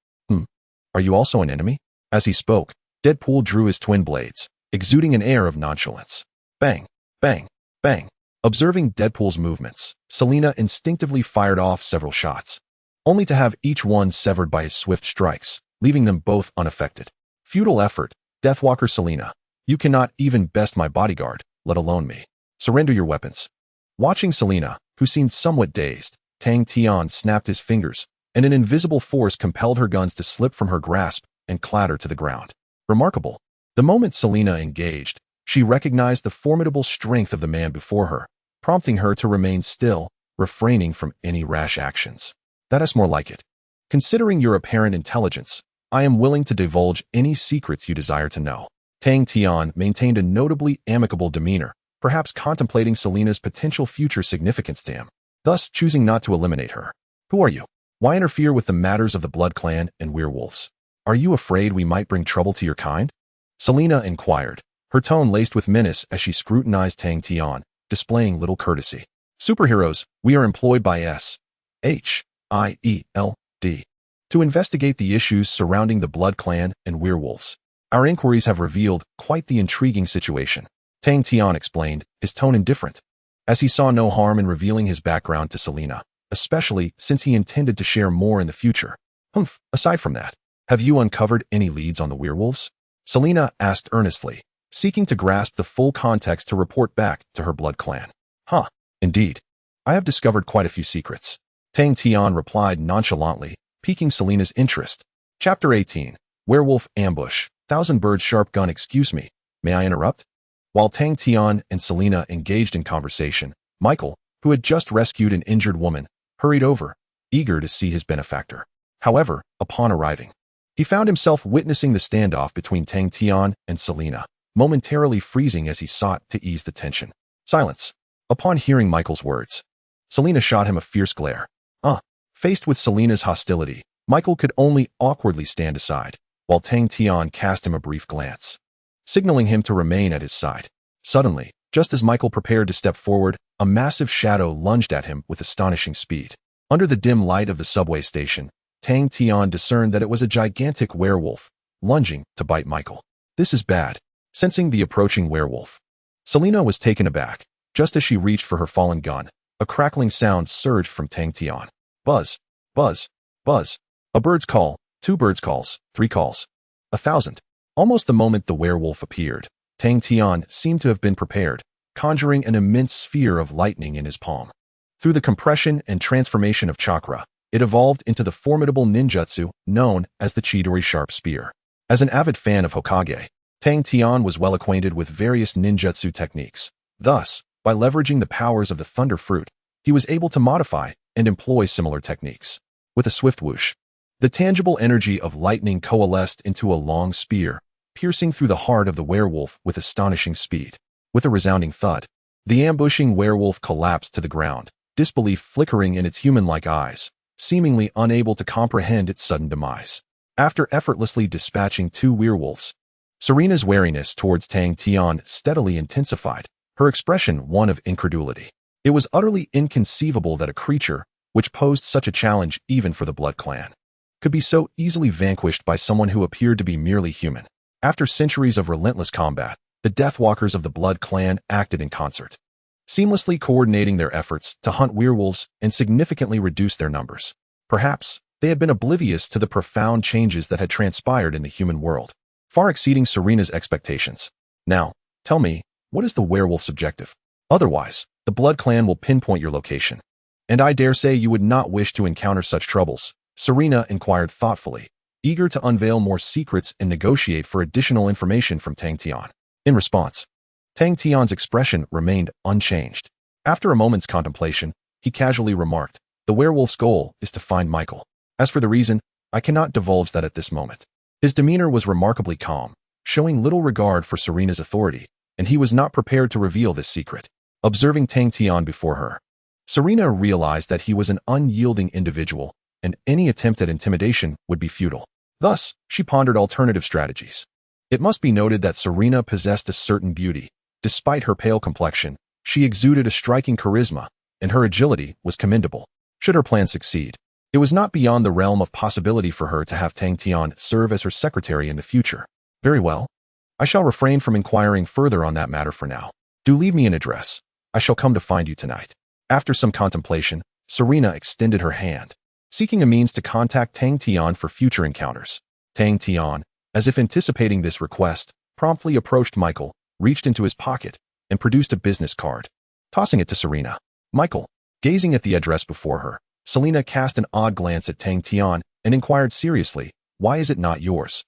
Are you also an enemy? As he spoke, Deadpool drew his twin blades, exuding an air of nonchalance. Bang, bang, bang. Observing Deadpool's movements, Selena instinctively fired off several shots, only to have each one severed by his swift strikes, leaving them both unaffected. Futile effort, Deathwalker Selena. You cannot even best my bodyguard, let alone me. Surrender your weapons. Watching Selena, who seemed somewhat dazed, Tang Tian snapped his fingers, and an invisible force compelled her guns to slip from her grasp and clatter to the ground. Remarkable. The moment Selena engaged, she recognized the formidable strength of the man before her, prompting her to remain still, refraining from any rash actions. That is more like it. Considering your apparent intelligence, I am willing to divulge any secrets you desire to know. Tang Tian maintained a notably amicable demeanor, perhaps contemplating Selena's potential future significance to him, thus choosing not to eliminate her. Who are you? Why interfere with the matters of the Blood Clan and werewolves? Are you afraid we might bring trouble to your kind? Selena inquired, her tone laced with menace as she scrutinized Tang Tian, displaying little courtesy. Superheroes, we are employed by SHIELD to investigate the issues surrounding the Blood Clan and werewolves. Our inquiries have revealed quite the intriguing situation. Tang Tian explained, his tone indifferent, as he saw no harm in revealing his background to Selena, especially since he intended to share more in the future. Aside from that, have you uncovered any leads on the werewolves? Selena asked earnestly, seeking to grasp the full context to report back to her Blood Clan. Indeed. I have discovered quite a few secrets. Tang Tian replied nonchalantly, piquing Selena's interest. Chapter 18. Werewolf Ambush. Thousand Birds Sharp Gun. Excuse me, may I interrupt? While Tang Tian and Selena engaged in conversation, Michael, who had just rescued an injured woman, hurried over, eager to see his benefactor. However, upon arriving, he found himself witnessing the standoff between Tang Tian and Selena, momentarily freezing as he sought to ease the tension. Silence. Upon hearing Michael's words, Selena shot him a fierce glare. Faced with Selena's hostility, Michael could only awkwardly stand aside, while Tang Tian cast him a brief glance, signaling him to remain at his side. Suddenly, just as Michael prepared to step forward, a massive shadow lunged at him with astonishing speed. Under the dim light of the subway station, Tang Tian discerned that it was a gigantic werewolf, lunging to bite Michael. This is bad. Sensing the approaching werewolf, Selena was taken aback. Just as she reached for her fallen gun, a crackling sound surged from Tang Tian. Buzz, buzz, buzz. A bird's call, 2 birds' calls, 3 calls, 1,000. Almost the moment the werewolf appeared, Tang Tian seemed to have been prepared, conjuring an immense sphere of lightning in his palm. Through the compression and transformation of chakra, it evolved into the formidable ninjutsu known as the Chidori Sharp Spear. As an avid fan of Hokage, Tang Tian was well acquainted with various ninjutsu techniques. Thus, by leveraging the powers of the Thunder Fruit, he was able to modify and employ similar techniques. With a swift whoosh, the tangible energy of lightning coalesced into a long spear, piercing through the heart of the werewolf with astonishing speed. With a resounding thud, the ambushing werewolf collapsed to the ground, disbelief flickering in its human-like eyes, seemingly unable to comprehend its sudden demise. After effortlessly dispatching 2 werewolves, Serena's wariness towards Tang Tian steadily intensified, her expression one of incredulity. It was utterly inconceivable that a creature, which posed such a challenge even for the Blood Clan, could be so easily vanquished by someone who appeared to be merely human. After centuries of relentless combat, the Deathwalkers of the Blood Clan acted in concert, seamlessly coordinating their efforts to hunt werewolves and significantly reduce their numbers. Perhaps they had been oblivious to the profound changes that had transpired in the human world, far exceeding Serena's expectations. Now, tell me, what is the werewolf's objective? Otherwise, the Blood Clan will pinpoint your location. And I dare say you would not wish to encounter such troubles, Serena inquired thoughtfully, eager to unveil more secrets and negotiate for additional information from Tang Tian. In response, Tang Tian's expression remained unchanged. After a moment's contemplation, he casually remarked, "The werewolf's goal is to find Michael. As for the reason, I cannot divulge that at this moment." His demeanor was remarkably calm, showing little regard for Serena's authority, and he was not prepared to reveal this secret. Observing Tang Tian before her, Serena realized that he was an unyielding individual, and any attempt at intimidation would be futile. Thus, she pondered alternative strategies. It must be noted that Serena possessed a certain beauty. Despite her pale complexion, she exuded a striking charisma, and her agility was commendable. Should her plan succeed, it was not beyond the realm of possibility for her to have Tang Tian serve as her secretary in the future. Very well. I shall refrain from inquiring further on that matter for now. Do leave me an address. I shall come to find you tonight. After some contemplation, Serena extended her hand, seeking a means to contact Tang Tian for future encounters. Tang Tian, as if anticipating this request, promptly approached Michael, reached into his pocket, and produced a business card, tossing it to Serena. Michael, gazing at the address before her, Selena cast an odd glance at Tang Tian and inquired seriously, "Why is it not yours?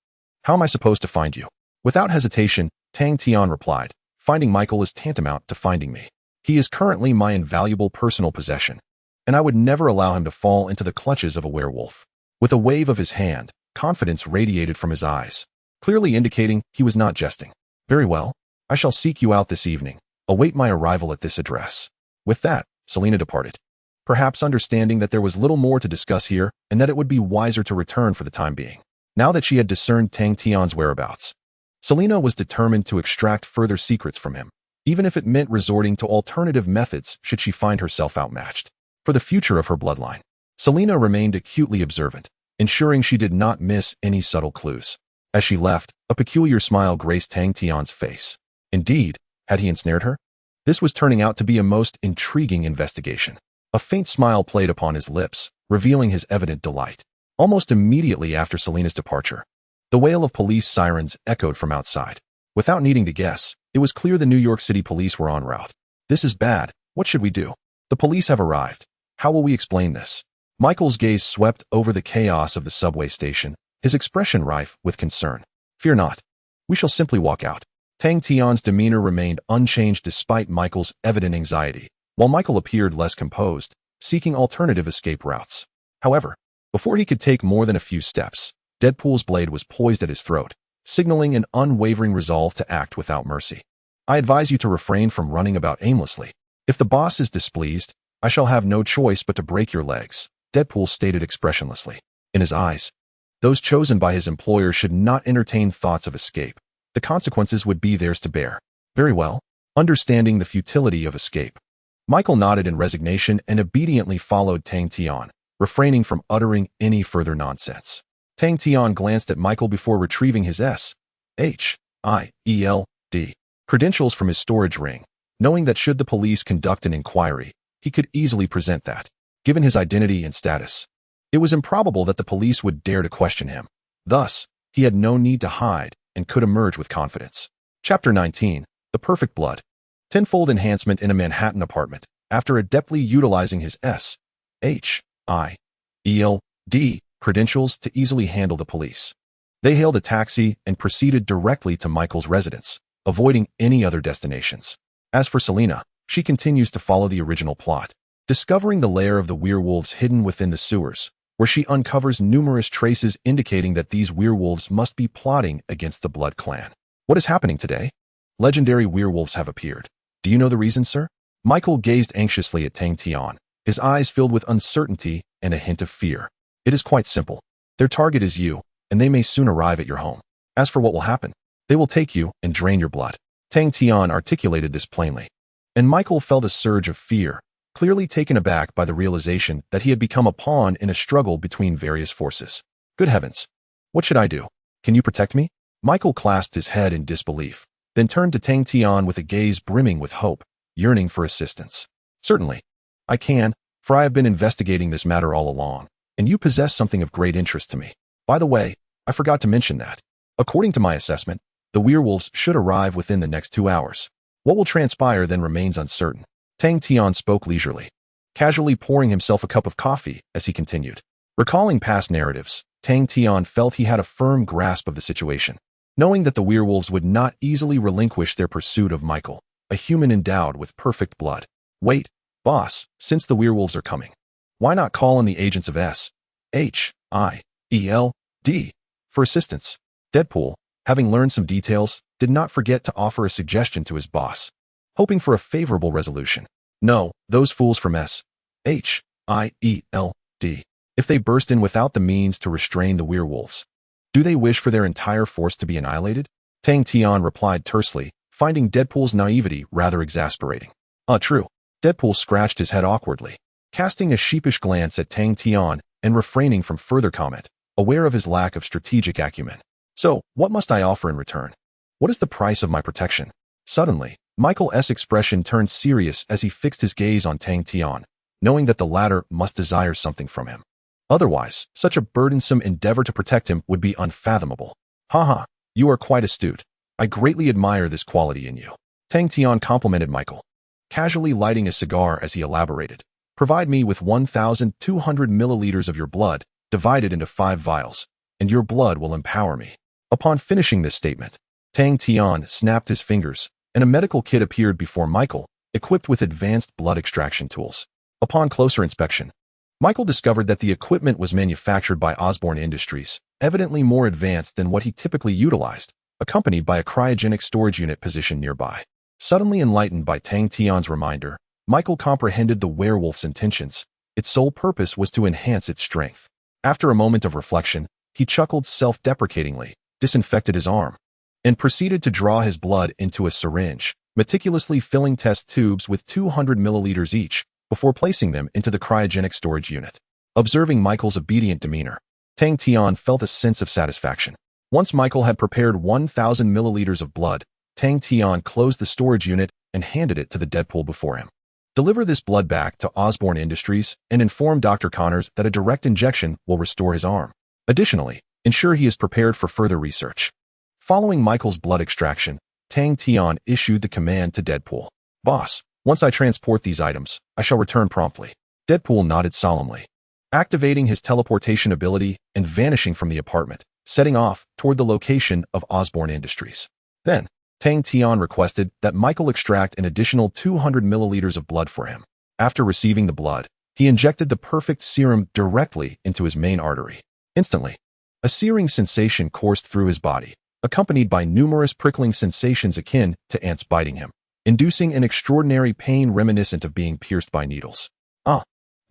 How am I supposed to find you?" Without hesitation, Tang Tian replied, "Finding Michael is tantamount to finding me. He is currently my invaluable personal possession, and I would never allow him to fall into the clutches of a werewolf." With a wave of his hand, confidence radiated from his eyes, clearly indicating he was not jesting. "Very well. I shall seek you out this evening. Await my arrival at this address." With that, Selena departed, perhaps understanding that there was little more to discuss here and that it would be wiser to return for the time being. Now that she had discerned Tang Tian's whereabouts, Selena was determined to extract further secrets from him, even if it meant resorting to alternative methods should she find herself outmatched. For the future of her bloodline, Selena remained acutely observant, ensuring she did not miss any subtle clues. As she left, a peculiar smile graced Tang Tian's face. Indeed, had he ensnared her? This was turning out to be a most intriguing investigation. A faint smile played upon his lips, revealing his evident delight. Almost immediately after Selena's departure, the wail of police sirens echoed from outside. Without needing to guess, it was clear the New York City police were en route. "This is bad. What should we do? The police have arrived. How will we explain this?" Michael's gaze swept over the chaos of the subway station, his expression rife with concern. "Fear not. We shall simply walk out." Tang Tian's demeanor remained unchanged despite Michael's evident anxiety, while Michael appeared less composed, seeking alternative escape routes. However, before he could take more than a few steps, Deadpool's blade was poised at his throat, signaling an unwavering resolve to act without mercy. "I advise you to refrain from running about aimlessly. If the boss is displeased, I shall have no choice but to break your legs," Deadpool stated expressionlessly. In his eyes, those chosen by his employer should not entertain thoughts of escape. The consequences would be theirs to bear. Very well. Understanding the futility of escape, Michael nodded in resignation and obediently followed Tang Tian, refraining from uttering any further nonsense. Tang Tian glanced at Michael before retrieving his SHIELD credentials from his storage ring, knowing that should the police conduct an inquiry, he could easily present that. Given his identity and status, it was improbable that the police would dare to question him. Thus, he had no need to hide and could emerge with confidence. Chapter 19, The Perfect Blood. Tenfold enhancement in a Manhattan apartment. After adeptly utilizing his SHIELD credentials to easily handle the police, they hailed a taxi and proceeded directly to Michael's residence, avoiding any other destinations. As for Selena, she continues to follow the original plot, discovering the lair of the werewolves hidden within the sewers, where she uncovers numerous traces indicating that these werewolves must be plotting against the Blood Clan. "What is happening today? Legendary werewolves have appeared. Do you know the reason, sir?" Michael gazed anxiously at Tang Tian, his eyes filled with uncertainty and a hint of fear. "It is quite simple. Their target is you, and they may soon arrive at your home. As for what will happen, they will take you and drain your blood." Tang Tian articulated this plainly, and Michael felt a surge of fear, clearly taken aback by the realization that he had become a pawn in a struggle between various forces. "Good heavens! What should I do? Can you protect me?" Michael clasped his head in disbelief, then turned to Tang Tian with a gaze brimming with hope, yearning for assistance. "Certainly. I can, for I have been investigating this matter all along, and you possess something of great interest to me. By the way, I forgot to mention that, according to my assessment, the werewolves should arrive within the next 2 hours. What will transpire then remains uncertain." Tang Tian spoke leisurely, casually pouring himself a cup of coffee as he continued. Recalling past narratives, Tang Tian felt he had a firm grasp of the situation, knowing that the werewolves would not easily relinquish their pursuit of Michael, a human endowed with perfect blood. "Wait, boss, since the werewolves are coming, why not call on the agents of SHIELD for assistance?" Deadpool, having learned some details, did not forget to offer a suggestion to his boss, hoping for a favorable resolution. "No, those fools from SHIELD. If they burst in without the means to restrain the werewolves, do they wish for their entire force to be annihilated?" Tang Tian replied tersely, finding Deadpool's naivety rather exasperating. True." Deadpool scratched his head awkwardly, casting a sheepish glance at Tang Tian and refraining from further comment, aware of his lack of strategic acumen. "So, what must I offer in return? What is the price of my protection?" Suddenly, Michael's expression turned serious as he fixed his gaze on Tang Tian, knowing that the latter must desire something from him. Otherwise, such a burdensome endeavor to protect him would be unfathomable. Haha, you are quite astute. I greatly admire this quality in you. Tang Tian complimented Michael, casually lighting a cigar as he elaborated. Provide me with 1,200 milliliters of your blood, divided into 5 vials, and your blood will empower me. Upon finishing this statement, Tang Tian snapped his fingers, and a medical kit appeared before Michael, equipped with advanced blood extraction tools. Upon closer inspection, Michael discovered that the equipment was manufactured by Osborne Industries, evidently more advanced than what he typically utilized, accompanied by a cryogenic storage unit positioned nearby. Suddenly enlightened by Tang Tian's reminder, Michael comprehended the werewolf's intentions. Its sole purpose was to enhance its strength. After a moment of reflection, he chuckled self-deprecatingly, disinfected his arm, and proceeded to draw his blood into a syringe, meticulously filling test tubes with 200 milliliters each, before placing them into the cryogenic storage unit. Observing Michael's obedient demeanor, Tang Tian felt a sense of satisfaction. Once Michael had prepared 1,000 milliliters of blood, Tang Tian closed the storage unit and handed it to the Deadpool before him. Deliver this blood back to Osborne Industries and inform Dr. Connors that a direct injection will restore his arm. Additionally, ensure he is prepared for further research. Following Michael's blood extraction, Tang Tian issued the command to Deadpool. Boss, once I transport these items, I shall return promptly. Deadpool nodded solemnly, activating his teleportation ability and vanishing from the apartment, setting off toward the location of Osborne Industries. Then, Tang Tian requested that Michael extract an additional 200 milliliters of blood for him. After receiving the blood, he injected the perfect serum directly into his main artery. Instantly, a searing sensation coursed through his body, accompanied by numerous prickling sensations akin to ants biting him, inducing an extraordinary pain reminiscent of being pierced by needles.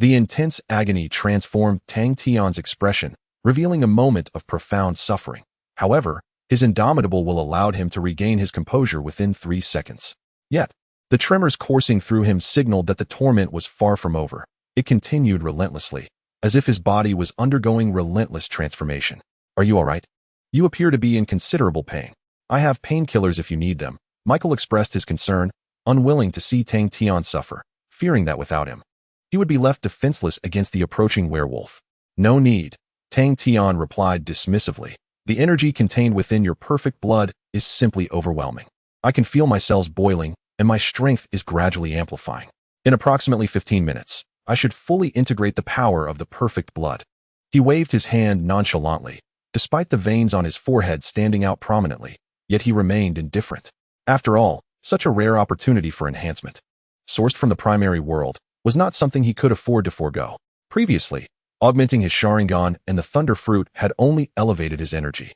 The intense agony transformed Tang Tian's expression, revealing a moment of profound suffering. However, his indomitable will allowed him to regain his composure within 3 seconds. Yet, the tremors coursing through him signaled that the torment was far from over. It continued relentlessly, as if his body was undergoing relentless transformation. Are you all right? You appear to be in considerable pain. I have painkillers if you need them. Michael expressed his concern, unwilling to see Tang Tian suffer, fearing that without him, he would be left defenseless against the approaching werewolf. No need, Tang Tian replied dismissively. The energy contained within your perfect blood is simply overwhelming. I can feel my cells boiling, and my strength is gradually amplifying. In approximately 15 minutes, I should fully integrate the power of the perfect blood. He waved his hand nonchalantly, despite the veins on his forehead standing out prominently, yet he remained indifferent. After all, such a rare opportunity for enhancement, sourced from the primary world, was not something he could afford to forego. Previously, augmenting his Sharingan and the Thunder Fruit had only elevated his energy.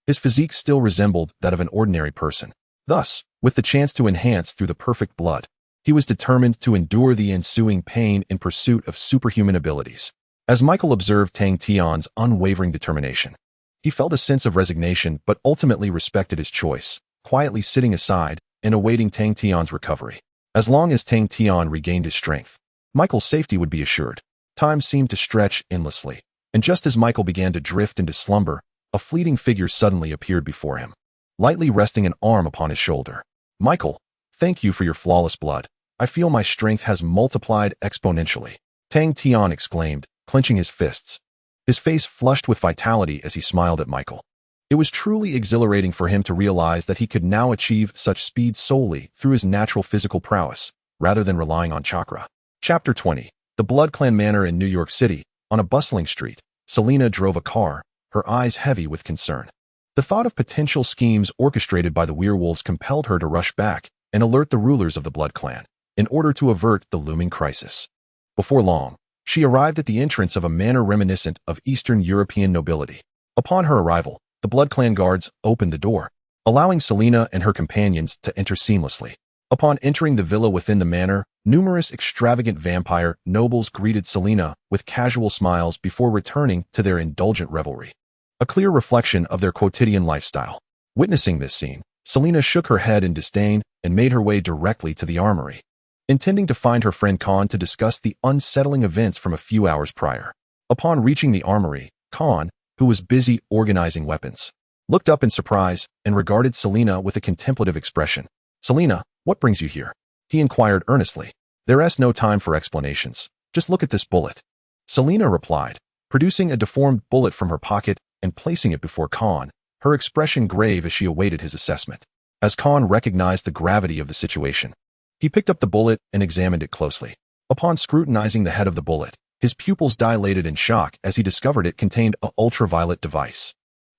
His physique still resembled that of an ordinary person. Thus, with the chance to enhance through the perfect blood, he was determined to endure the ensuing pain in pursuit of superhuman abilities. As Michael observed Tang Tian's unwavering determination, he felt a sense of resignation but ultimately respected his choice, quietly sitting aside and awaiting Tang Tian's recovery. As long as Tang Tian regained his strength, Michael's safety would be assured. Time seemed to stretch endlessly, and just as Michael began to drift into slumber, a fleeting figure suddenly appeared before him, lightly resting an arm upon his shoulder. Michael, thank you for your flawless blood. I feel my strength has multiplied exponentially. Tang Tian exclaimed, clenching his fists. His face flushed with vitality as he smiled at Michael. It was truly exhilarating for him to realize that he could now achieve such speed solely through his natural physical prowess, rather than relying on chakra. Chapter 20. The Blood Clan Manor in New York City. On a bustling street, Selena drove a car, her eyes heavy with concern. The thought of potential schemes orchestrated by the werewolves compelled her to rush back and alert the rulers of the Blood Clan, in order to avert the looming crisis. Before long, she arrived at the entrance of a manor reminiscent of Eastern European nobility. Upon her arrival, the Blood Clan guards opened the door, allowing Selena and her companions to enter seamlessly. Upon entering the villa within the manor, numerous extravagant vampire nobles greeted Selena with casual smiles before returning to their indulgent revelry, a clear reflection of their quotidian lifestyle. Witnessing this scene, Selena shook her head in disdain and made her way directly to the armory, intending to find her friend Khan to discuss the unsettling events from a few hours prior. Upon reaching the armory, Khan, who was busy organizing weapons, looked up in surprise and regarded Selena with a contemplative expression. Selena, What brings you here? He inquired earnestly. There's no time for explanations. Just look at this bullet. Selena replied, producing a deformed bullet from her pocket and placing it before Khan, her expression grave as she awaited his assessment. As Khan recognized the gravity of the situation, he picked up the bullet and examined it closely. Upon scrutinizing the head of the bullet, his pupils dilated in shock as he discovered it contained an ultraviolet device.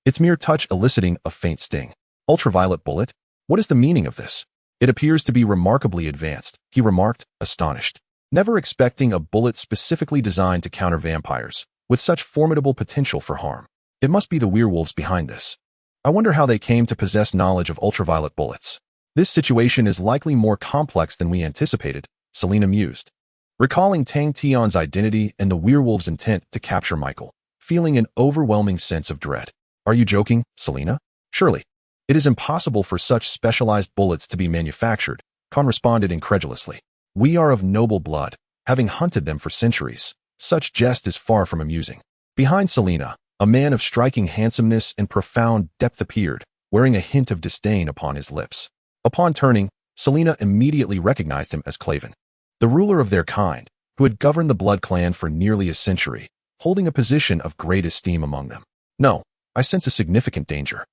Its mere touch eliciting a faint sting. Ultraviolet bullet? What is the meaning of this? It appears to be remarkably advanced, he remarked, astonished. Never expecting a bullet specifically designed to counter vampires, with such formidable potential for harm. It must be the werewolves behind this. I wonder how they came to possess knowledge of ultraviolet bullets. This situation is likely more complex than we anticipated, Selena mused. Recalling Tang Tian's identity and the werewolves' intent to capture Michael, feeling an overwhelming sense of dread. Are you joking, Selena? Surely. It is impossible for such specialized bullets to be manufactured, Khan responded incredulously. We are of noble blood, having hunted them for centuries. Such jest is far from amusing. Behind Selena, a man of striking handsomeness and profound depth appeared, wearing a hint of disdain upon his lips. Upon turning, Selena immediately recognized him as Klaven, the ruler of their kind, who had governed the Blood Clan for nearly a century, holding a position of great esteem among them. No, I sense a significant danger.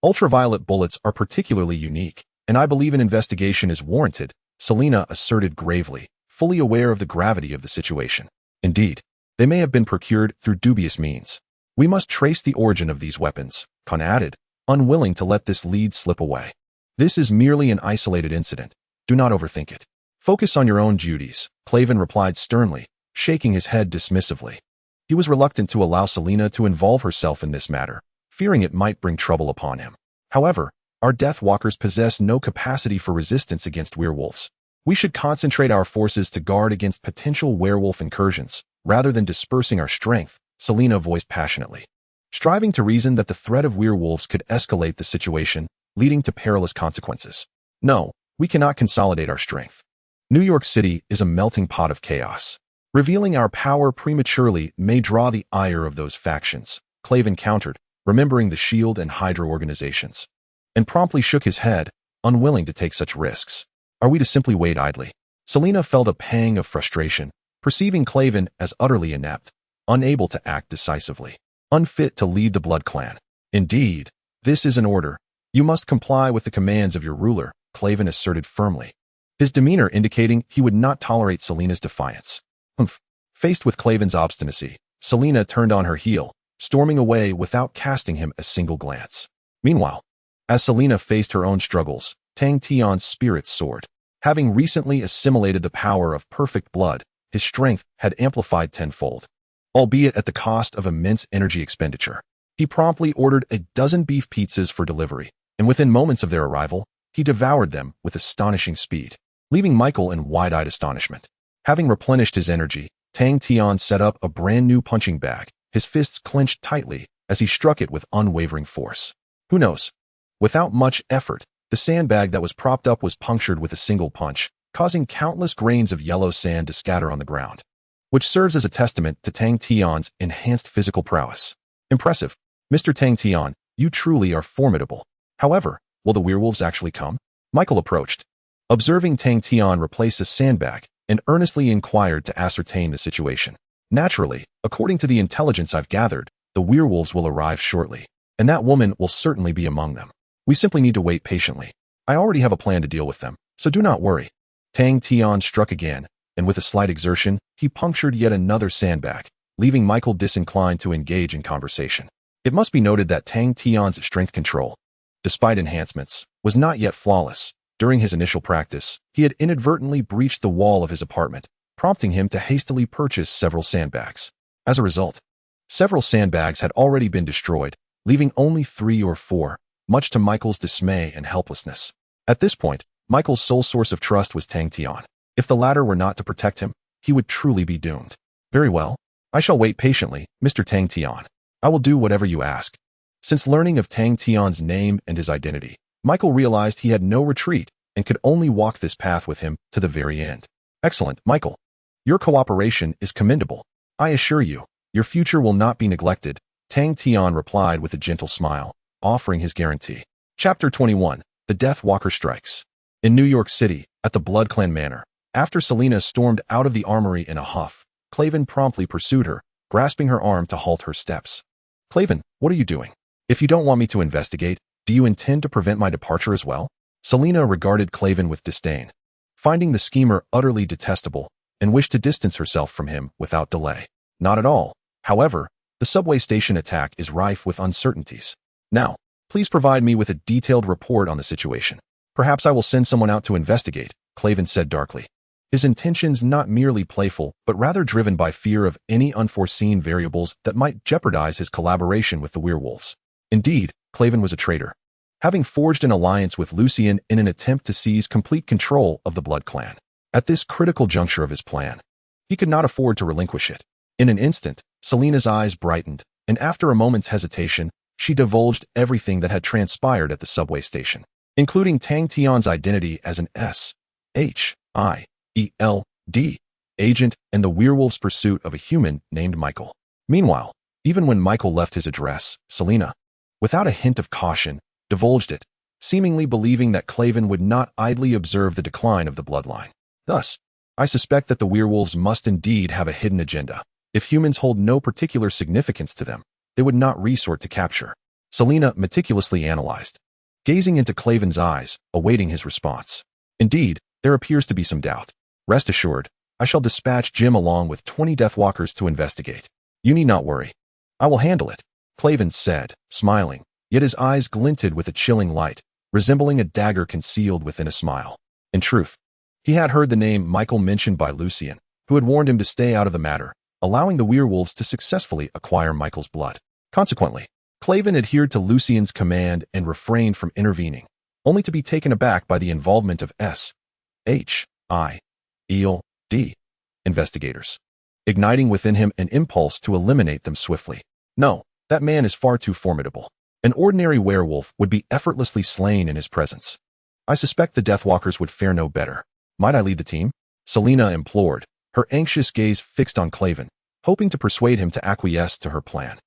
Ultraviolet bullets are particularly unique, and I believe an investigation is warranted, Selena asserted gravely, fully aware of the gravity of the situation. Indeed, they may have been procured through dubious means. We must trace the origin of these weapons, Khan added, unwilling to let this lead slip away. This is merely an isolated incident. Do not overthink it. Focus on your own duties, Klaven replied sternly, shaking his head dismissively. He was reluctant to allow Selena to involve herself in this matter, fearing it might bring trouble upon him. However, our Deathwalkers possess no capacity for resistance against werewolves. We should concentrate our forces to guard against potential werewolf incursions, rather than dispersing our strength, Selena voiced passionately, striving to reason that the threat of werewolves could escalate the situation, leading to perilous consequences. No, we cannot consolidate our strength. New York City is a melting pot of chaos. Revealing our power prematurely may draw the ire of those factions, Klaven countered, remembering the SHIELD and Hydra organizations, and promptly shook his head, unwilling to take such risks. Are we to simply wait idly? Selena felt a pang of frustration, perceiving Klaven as utterly inept, unable to act decisively, unfit to lead the Blood Clan. Indeed, this is an order. You must comply with the commands of your ruler, Klaven asserted firmly, his demeanor indicating he would not tolerate Selena's defiance. Faced with Klaven's obstinacy, Selena turned on her heel, storming away without casting him a single glance. Meanwhile, as Selena faced her own struggles, Tang Tian's spirits soared. Having recently assimilated the power of perfect blood, his strength had amplified tenfold, albeit at the cost of immense energy expenditure. He promptly ordered a dozen beef pizzas for delivery, and within moments of their arrival, he devoured them with astonishing speed, leaving Michael in wide-eyed astonishment. Having replenished his energy, Tang Tian set up a brand new punching bag, his fists clenched tightly as he struck it with unwavering force. Who knows? Without much effort, the sandbag that was propped up was punctured with a single punch, causing countless grains of yellow sand to scatter on the ground, which serves as a testament to Tang Tian's enhanced physical prowess. Impressive. Mr. Tang Tian, you truly are formidable. However, will the werewolves actually come? Michael approached, observing Tang Tian replace a sandbag, and earnestly inquired to ascertain the situation. Naturally, according to the intelligence I've gathered, the werewolves will arrive shortly, and that woman will certainly be among them. We simply need to wait patiently. I already have a plan to deal with them, so do not worry. Tang Tian struck again, and with a slight exertion, he punctured yet another sandbag, leaving Michael disinclined to engage in conversation. It must be noted that Tang Tian's strength control, despite enhancements, was not yet flawless. During his initial practice, he had inadvertently breached the wall of his apartment, prompting him to hastily purchase several sandbags. As a result, several sandbags had already been destroyed, leaving only 3 or 4, much to Michael's dismay and helplessness. At this point, Michael's sole source of trust was Tang Tian. If the latter were not to protect him, he would truly be doomed. Very well. I shall wait patiently, Mr. Tang Tian. I will do whatever you ask. Since learning of Tang Tian's name and his identity, Michael realized he had no retreat and could only walk this path with him to the very end. Excellent, Michael. Your cooperation is commendable. I assure you, your future will not be neglected, Tang Tian replied with a gentle smile, offering his guarantee. Chapter 21. The Death Walker Strikes. In New York City, at the Blood Clan Manor, after Selena stormed out of the armory in a huff, Klaven promptly pursued her, grasping her arm to halt her steps. Klaven, what are you doing? If you don't want me to investigate, do you intend to prevent my departure as well? Selena regarded Klaven with disdain, finding the schemer utterly detestable, and wished to distance herself from him without delay. Not at all. However, the subway station attack is rife with uncertainties. Now, please provide me with a detailed report on the situation. Perhaps I will send someone out to investigate, Klaven said darkly. His intentions not merely playful, but rather driven by fear of any unforeseen variables that might jeopardize his collaboration with the werewolves. Indeed, Klaven was a traitor, having forged an alliance with Lucien in an attempt to seize complete control of the Blood Clan. At this critical juncture of his plan, he could not afford to relinquish it. In an instant, Selena's eyes brightened, and after a moment's hesitation, she divulged everything that had transpired at the subway station, including Tang Tian's identity as an Shyld agent and the werewolf's pursuit of a human named Michael. Meanwhile, even when Michael left his address, Selena, without a hint of caution, divulged it, seemingly believing that Klaven would not idly observe the decline of the bloodline. Thus, I suspect that the werewolves must indeed have a hidden agenda. If humans hold no particular significance to them, they would not resort to capture. Selena meticulously analyzed, gazing into Klaven's eyes, awaiting his response. Indeed, there appears to be some doubt. Rest assured, I shall dispatch Jim along with 20 Deathwalkers to investigate. You need not worry. I will handle it, Klaven said, smiling, yet his eyes glinted with a chilling light, resembling a dagger concealed within a smile. In truth, he had heard the name Michael mentioned by Lucien, who had warned him to stay out of the matter, allowing the werewolves to successfully acquire Michael's blood. Consequently, Klaven adhered to Lucien's command and refrained from intervening, only to be taken aback by the involvement of Shyld investigators, igniting within him an impulse to eliminate them swiftly. No, that man is far too formidable. An ordinary werewolf would be effortlessly slain in his presence. I suspect the Deathwalkers would fare no better. Might I lead the team? Selena implored, her anxious gaze fixed on Klaven, hoping to persuade him to acquiesce to her plan.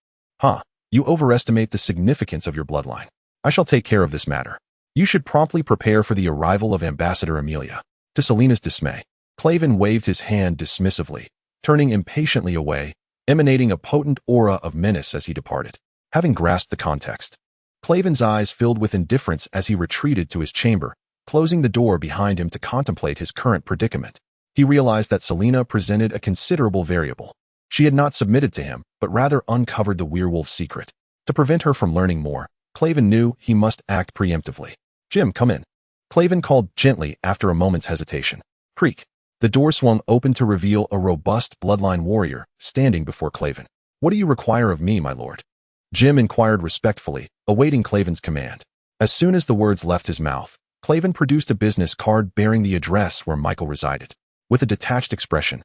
You overestimate the significance of your bloodline. I shall take care of this matter. You should promptly prepare for the arrival of Ambassador Amelia. To Selena's dismay, Klaven waved his hand dismissively, turning impatiently away, emanating a potent aura of menace as he departed. Having grasped the context, Klaven's eyes filled with indifference as he retreated to his chamber, closing the door behind him to contemplate his current predicament. He realized that Selena presented a considerable variable. She had not submitted to him, but rather uncovered the werewolf's secret. To prevent her from learning more, Klaven knew he must act preemptively. Jim, come in. Klaven called gently after a moment's hesitation. Creak. The door swung open to reveal a robust bloodline warrior standing before Klaven. What do you require of me, my lord? Jim inquired respectfully, awaiting Klaven's command. As soon as the words left his mouth, Klaven produced a business card bearing the address where Michael resided. With a detached expression,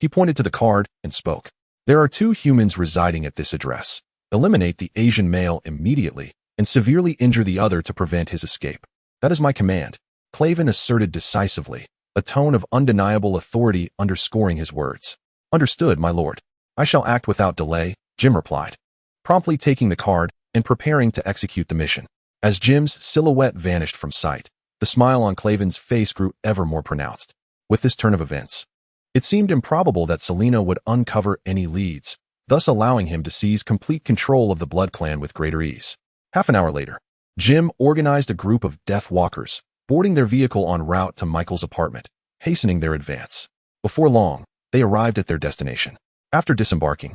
he pointed to the card and spoke. There are 2 humans residing at this address. Eliminate the Asian male immediately and severely injure the other to prevent his escape. That is my command, Klaven asserted decisively, a tone of undeniable authority underscoring his words. Understood, my lord. I shall act without delay, Jim replied, promptly taking the card and preparing to execute the mission. As Jim's silhouette vanished from sight, the smile on Klaven's face grew ever more pronounced. With this turn of events, it seemed improbable that Selena would uncover any leads, thus allowing him to seize complete control of the Blood Clan with greater ease. Half an hour later, Jim organized a group of Deathwalkers, boarding their vehicle en route to Michael's apartment, hastening their advance. Before long, they arrived at their destination. After disembarking,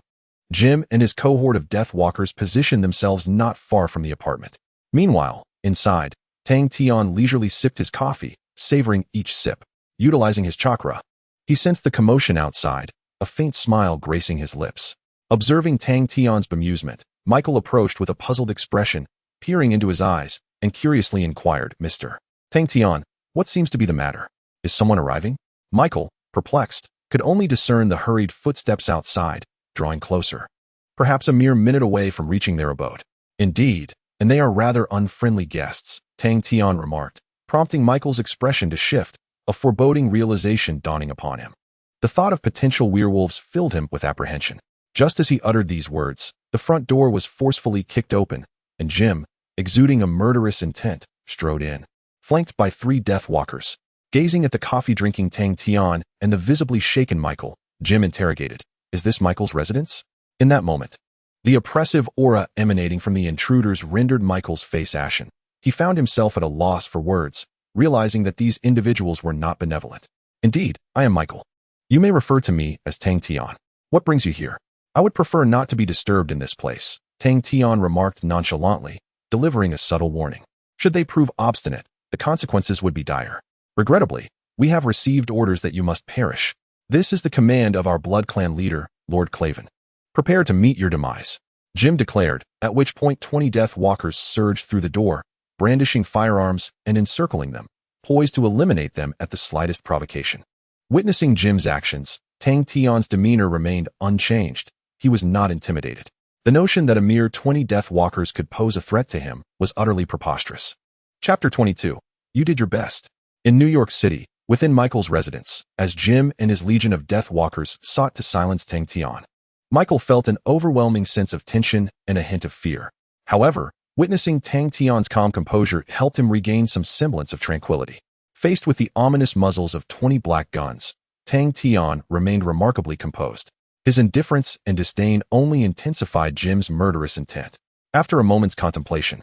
Jim and his cohort of Deathwalkers positioned themselves not far from the apartment. Meanwhile, inside, Tang Tian leisurely sipped his coffee, savoring each sip. Utilizing his chakra, he sensed the commotion outside, a faint smile gracing his lips. Observing Tang Tian's bemusement, Michael approached with a puzzled expression, peering into his eyes, and curiously inquired, Mr. Tang Tian, what seems to be the matter? Is someone arriving? Michael, perplexed, could only discern the hurried footsteps outside, drawing closer. Perhaps a mere minute away from reaching their abode. Indeed, and they are rather unfriendly guests, Tang Tian remarked, prompting Michael's expression to shift, a foreboding realization dawning upon him. The thought of potential werewolves filled him with apprehension. Just as he uttered these words, the front door was forcefully kicked open, and Jim, exuding a murderous intent, strode in. flanked by 3 Deathwalkers. Gazing at the coffee-drinking Tang Tian and the visibly shaken Michael, Jim interrogated, "Is this Michael's residence?" In that moment, the oppressive aura emanating from the intruders rendered Michael's face ashen. He found himself at a loss for words, realizing that these individuals were not benevolent. "Indeed, I am Michael. You may refer to me as Tang Tian. What brings you here?" "I would prefer not to be disturbed in this place," Tang Tian remarked nonchalantly, delivering a subtle warning. Should they prove obstinate, the consequences would be dire. "Regrettably, we have received orders that you must perish. This is the command of our Blood Clan leader, Lord Claven. Prepare to meet your demise," Jim declared, at which point 20 Deathwalkers surged through the door, brandishing firearms and encircling them, poised to eliminate them at the slightest provocation. Witnessing Jim's actions, Tang Tian's demeanor remained unchanged. He was not intimidated. The notion that a mere 20 Deathwalkers could pose a threat to him was utterly preposterous. Chapter 22. You did your best. In New York City, within Michael's residence, as Jim and his legion of Deathwalkers sought to silence Tang Tian, Michael felt an overwhelming sense of tension and a hint of fear. However, witnessing Tang Tian's calm composure helped him regain some semblance of tranquility. Faced with the ominous muzzles of 20 black guns, Tang Tian remained remarkably composed. His indifference and disdain only intensified Jim's murderous intent. After a moment's contemplation,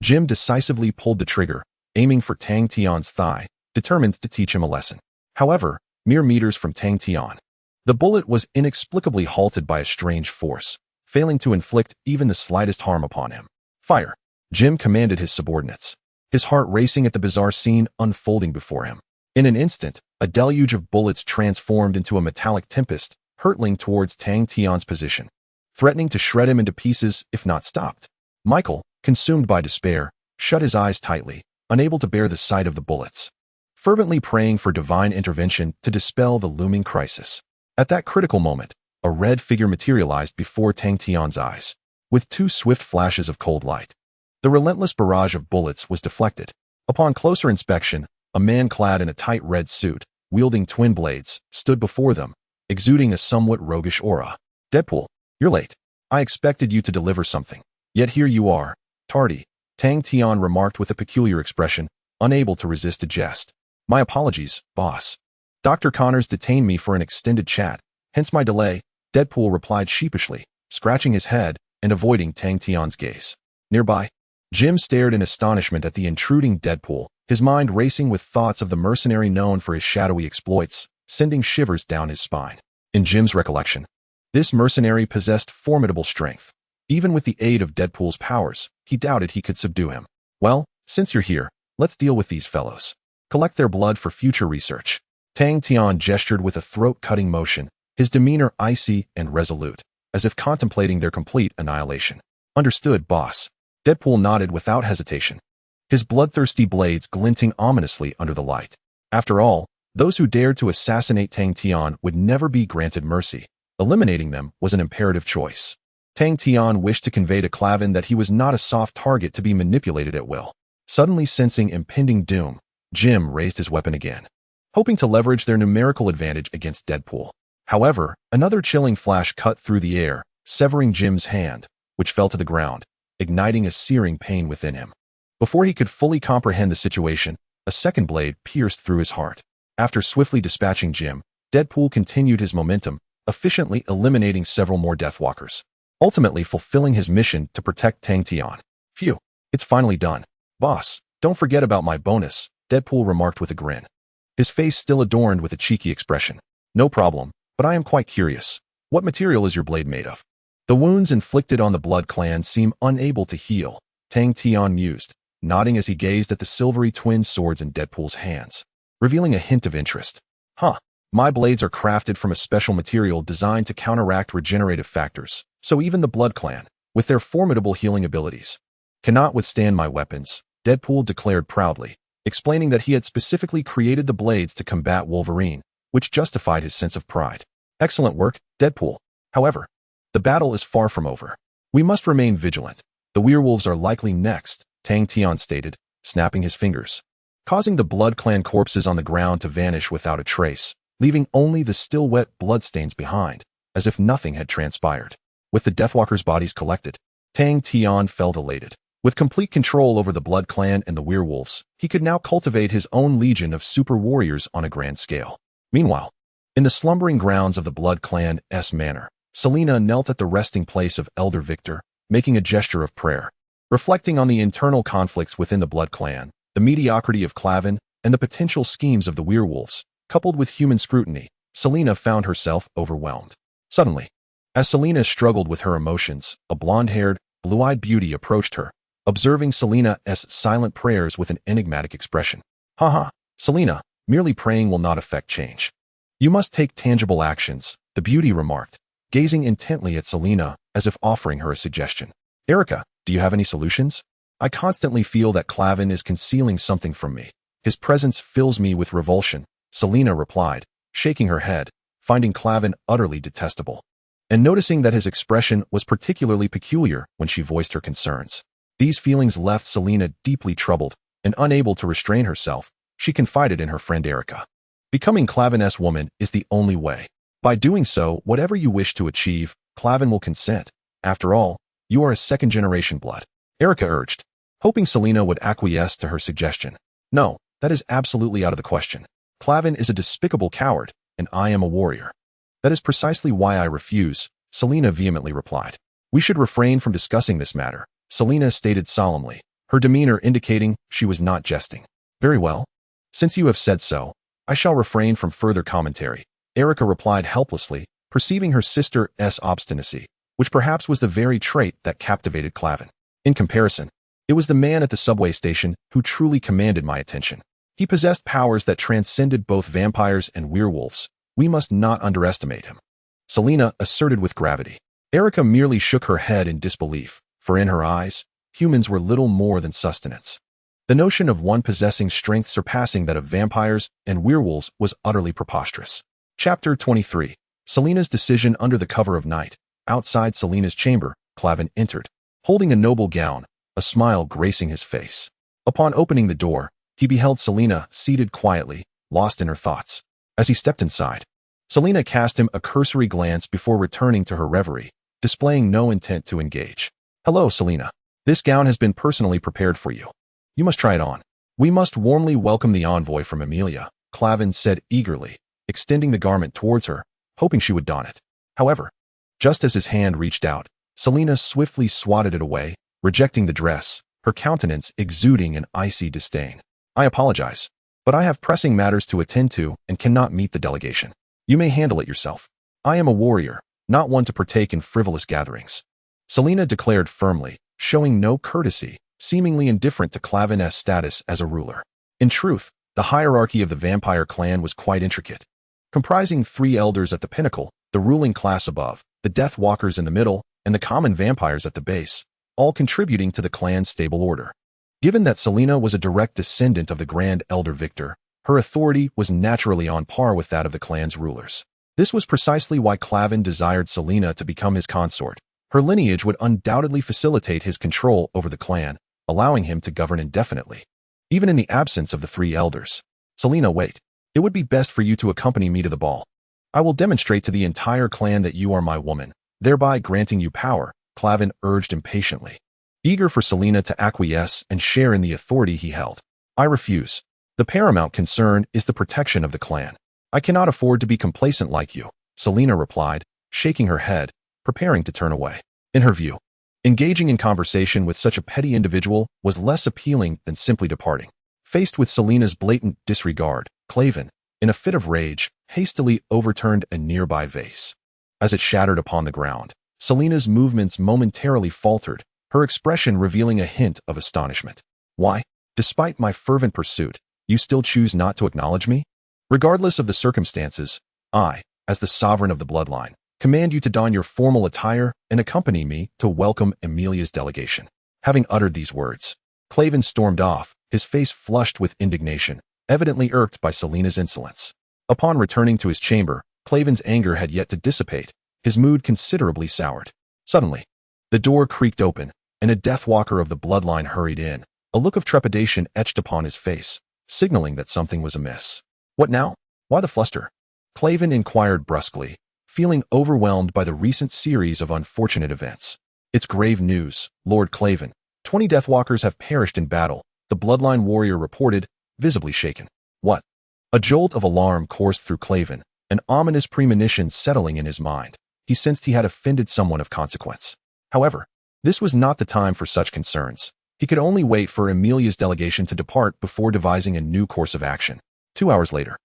Jim decisively pulled the trigger, aiming for Tang Tian's thigh, determined to teach him a lesson. However, mere meters from Tang Tian, the bullet was inexplicably halted by a strange force, failing to inflict even the slightest harm upon him. "Fire!" Jim commanded his subordinates, his heart racing at the bizarre scene unfolding before him. In an instant, a deluge of bullets transformed into a metallic tempest, hurtling towards Tang Tian's position, threatening to shred him into pieces if not stopped. Michael, consumed by despair, shut his eyes tightly, unable to bear the sight of the bullets, fervently praying for divine intervention to dispel the looming crisis. At that critical moment, a red figure materialized before Tang Tian's eyes, with 2 swift flashes of cold light. The relentless barrage of bullets was deflected. Upon closer inspection, a man clad in a tight red suit, wielding twin blades, stood before them, exuding a somewhat roguish aura. "Deadpool, you're late. I expected you to deliver something. Yet here you are, tardy," Tang Tian remarked with a peculiar expression, unable to resist a jest. "My apologies, boss. Dr. Connors detained me for an extended chat, hence my delay," Deadpool replied sheepishly, scratching his head and avoiding Tang Tian's gaze. Nearby, Jim stared in astonishment at the intruding Deadpool, his mind racing with thoughts of the mercenary known for his shadowy exploits, sending shivers down his spine. In Jim's recollection, this mercenary possessed formidable strength. Even with the aid of Deadpool's powers, he doubted he could subdue him. "Well, since you're here, let's deal with these fellows. Collect their blood for future research." Tang Tian gestured with a throat-cutting motion, his demeanor icy and resolute, as if contemplating their complete annihilation. "Understood, boss." Deadpool nodded without hesitation, his bloodthirsty blades glinting ominously under the light. After all, those who dared to assassinate Tang Tian would never be granted mercy. Eliminating them was an imperative choice. Tang Tian wished to convey to Claven that he was not a soft target to be manipulated at will. Suddenly sensing impending doom, Jim raised his weapon again, hoping to leverage their numerical advantage against Deadpool. However, another chilling flash cut through the air, severing Jim's hand, which fell to the ground, igniting a searing pain within him. Before he could fully comprehend the situation, a second blade pierced through his heart. After swiftly dispatching Jim, Deadpool continued his momentum, efficiently eliminating several more Deathwalkers, ultimately fulfilling his mission to protect Tang Tian. "Phew, it's finally done. Boss, don't forget about my bonus," Deadpool remarked with a grin, his face still adorned with a cheeky expression. "No problem, but I am quite curious. What material is your blade made of?" "The wounds inflicted on the Blood Clan seem unable to heal," Tang Tian mused, nodding as he gazed at the silvery twin swords in Deadpool's hands, revealing a hint of interest. "Huh. My blades are crafted from a special material designed to counteract regenerative factors, so even the Blood Clan, with their formidable healing abilities, cannot withstand my weapons," Deadpool declared proudly, explaining that he had specifically created the blades to combat Wolverine, which justified his sense of pride. "Excellent work, Deadpool. However, the battle is far from over. We must remain vigilant. The werewolves are likely next," Tang Tian stated, snapping his fingers, causing the Blood Clan corpses on the ground to vanish without a trace, leaving only the still wet bloodstains behind, as if nothing had transpired. With the Deathwalkers' bodies collected, Tang Tian felt elated. With complete control over the Blood Clan and the werewolves, he could now cultivate his own legion of super warriors on a grand scale. Meanwhile, in the slumbering grounds of the Blood Clan's manor, Selena knelt at the resting place of Elder Victor, making a gesture of prayer. Reflecting on the internal conflicts within the Blood Clan, the mediocrity of Clavin, and the potential schemes of the werewolves, coupled with human scrutiny, Selena found herself overwhelmed. Suddenly, as Selena struggled with her emotions, a blonde-haired, blue-eyed beauty approached her, observing Selena's silent prayers with an enigmatic expression. Haha, Selena, merely praying will not affect change. You must take tangible actions, the beauty remarked, gazing intently at Selena as if offering her a suggestion. Erica, do you have any solutions? I constantly feel that Clavin is concealing something from me. His presence fills me with revulsion, Selena replied, shaking her head, finding Clavin utterly detestable, and noticing that his expression was particularly peculiar when she voiced her concerns. These feelings left Selena deeply troubled, and unable to restrain herself, she confided in her friend Erica. Becoming Clavin's woman is the only way. By doing so, whatever you wish to achieve, Clavin will consent. After all, you are a second-generation blood, Erica urged, hoping Selena would acquiesce to her suggestion. No, that is absolutely out of the question. Clavin is a despicable coward, and I am a warrior. That is precisely why I refuse, Selena vehemently replied. We should refrain from discussing this matter, Selena stated solemnly, her demeanor indicating she was not jesting. Very well. Since you have said so, I shall refrain from further commentary, Erica replied helplessly, perceiving her sister's obstinacy, which perhaps was the very trait that captivated Clavin. In comparison, it was the man at the subway station who truly commanded my attention. He possessed powers that transcended both vampires and werewolves. We must not underestimate him, Selena asserted with gravity. Erica merely shook her head in disbelief, for in her eyes, humans were little more than sustenance. The notion of one possessing strength surpassing that of vampires and werewolves was utterly preposterous. Chapter 23. Selena's decision under the cover of night. Outside Selena's chamber, Clavin entered, holding a noble gown, a smile gracing his face. Upon opening the door, he beheld Selena seated quietly, lost in her thoughts. As he stepped inside, Selena cast him a cursory glance before returning to her reverie, displaying no intent to engage. Hello, Selena. This gown has been personally prepared for you. You must try it on. We must warmly welcome the envoy from Emilia, Clavin said eagerly, extending the garment towards her, hoping she would don it. However, just as his hand reached out, Selena swiftly swatted it away, rejecting the dress, her countenance exuding an icy disdain. I apologize, but I have pressing matters to attend to and cannot meet the delegation. You may handle it yourself. I am a warrior, not one to partake in frivolous gatherings, Selena declared firmly, showing no courtesy, seemingly indifferent to Clavin's status as a ruler. In truth, the hierarchy of the vampire clan was quite intricate, comprising 3 elders at the pinnacle, the ruling class above, the Death Walkers in the middle, and the common vampires at the base, all contributing to the clan's stable order. Given that Selena was a direct descendant of the Grand Elder Victor, her authority was naturally on par with that of the clan's rulers. This was precisely why Clavin desired Selena to become his consort. Her lineage would undoubtedly facilitate his control over the clan, allowing him to govern indefinitely. Even in the absence of the 3 elders. Selena, wait. It would be best for you to accompany me to the ball. I will demonstrate to the entire clan that you are my woman, thereby granting you power, Clavin urged impatiently, eager for Selena to acquiesce and share in the authority he held. I refuse. The paramount concern is the protection of the clan. I cannot afford to be complacent like you, Selena replied, shaking her head, preparing to turn away. In her view, engaging in conversation with such a petty individual was less appealing than simply departing. Faced with Selena's blatant disregard, Clavin, in a fit of rage, hastily overturned a nearby vase. As it shattered upon the ground, Selena's movements momentarily faltered, her expression revealing a hint of astonishment. Why, despite my fervent pursuit, you still choose not to acknowledge me? Regardless of the circumstances, I, as the sovereign of the bloodline, command you to don your formal attire and accompany me to welcome Emilia's delegation. Having uttered these words, Clavin stormed off, his face flushed with indignation, evidently irked by Selena's insolence. Upon returning to his chamber, Clavin's anger had yet to dissipate, his mood considerably soured. Suddenly, the door creaked open, and a Deathwalker of the bloodline hurried in, a look of trepidation etched upon his face, signaling that something was amiss. What now? Why the fluster? Clavin inquired brusquely, feeling overwhelmed by the recent series of unfortunate events. It's grave news, Lord Clavin, 20 Deathwalkers have perished in battle, the Bloodline warrior reported, visibly shaken. What? A jolt of alarm coursed through Klaven, an ominous premonition settling in his mind. He sensed he had offended someone of consequence. However, this was not the time for such concerns. He could only wait for Emilia's delegation to depart before devising a new course of action. 2 hours later,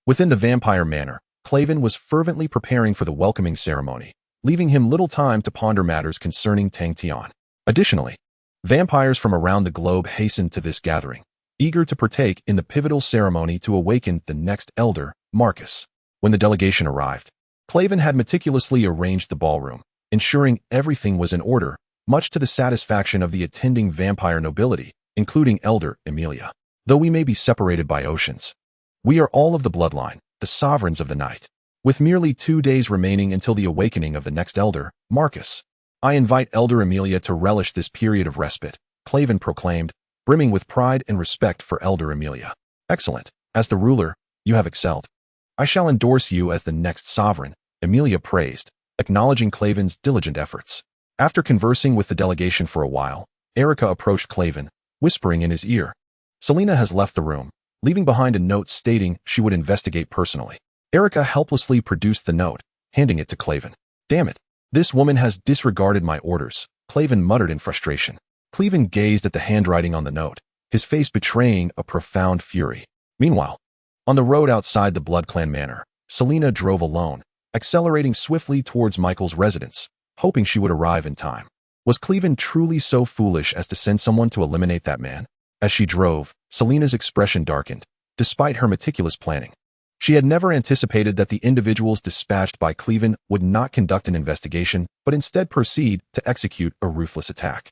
within the Vampire Manor, Klaven was fervently preparing for the welcoming ceremony, leaving him little time to ponder matters concerning Tang Tian. Additionally, vampires from around the globe hastened to this gathering, eager to partake in the pivotal ceremony to awaken the next elder, Marcus. When the delegation arrived, Klaven had meticulously arranged the ballroom, ensuring everything was in order, much to the satisfaction of the attending vampire nobility, including Elder Emilia. Though we may be separated by oceans, we are all of the bloodline, the sovereigns of the night. With merely 2 days remaining until the awakening of the next elder, Marcus, I invite Elder Emilia to relish this period of respite, Klaven proclaimed, brimming with pride and respect for Elder Emilia. Excellent. As the ruler, you have excelled. I shall endorse you as the next sovereign, Emilia praised, acknowledging Klaven's diligent efforts. After conversing with the delegation for a while, Erica approached Klaven, whispering in his ear. Selena has left the room, leaving behind a note stating she would investigate personally. Erica helplessly produced the note, handing it to Klaven. Damn it. This woman has disregarded my orders, Klaven muttered in frustration. Klaven gazed at the handwriting on the note, his face betraying a profound fury. Meanwhile, on the road outside the BloodClan Manor, Selena drove alone, accelerating swiftly towards Michael's residence, hoping she would arrive in time. Was Klaven truly so foolish as to send someone to eliminate that man? As she drove, Selena's expression darkened, despite her meticulous planning. She had never anticipated that the individuals dispatched by Klaven would not conduct an investigation, but instead proceed to execute a ruthless attack.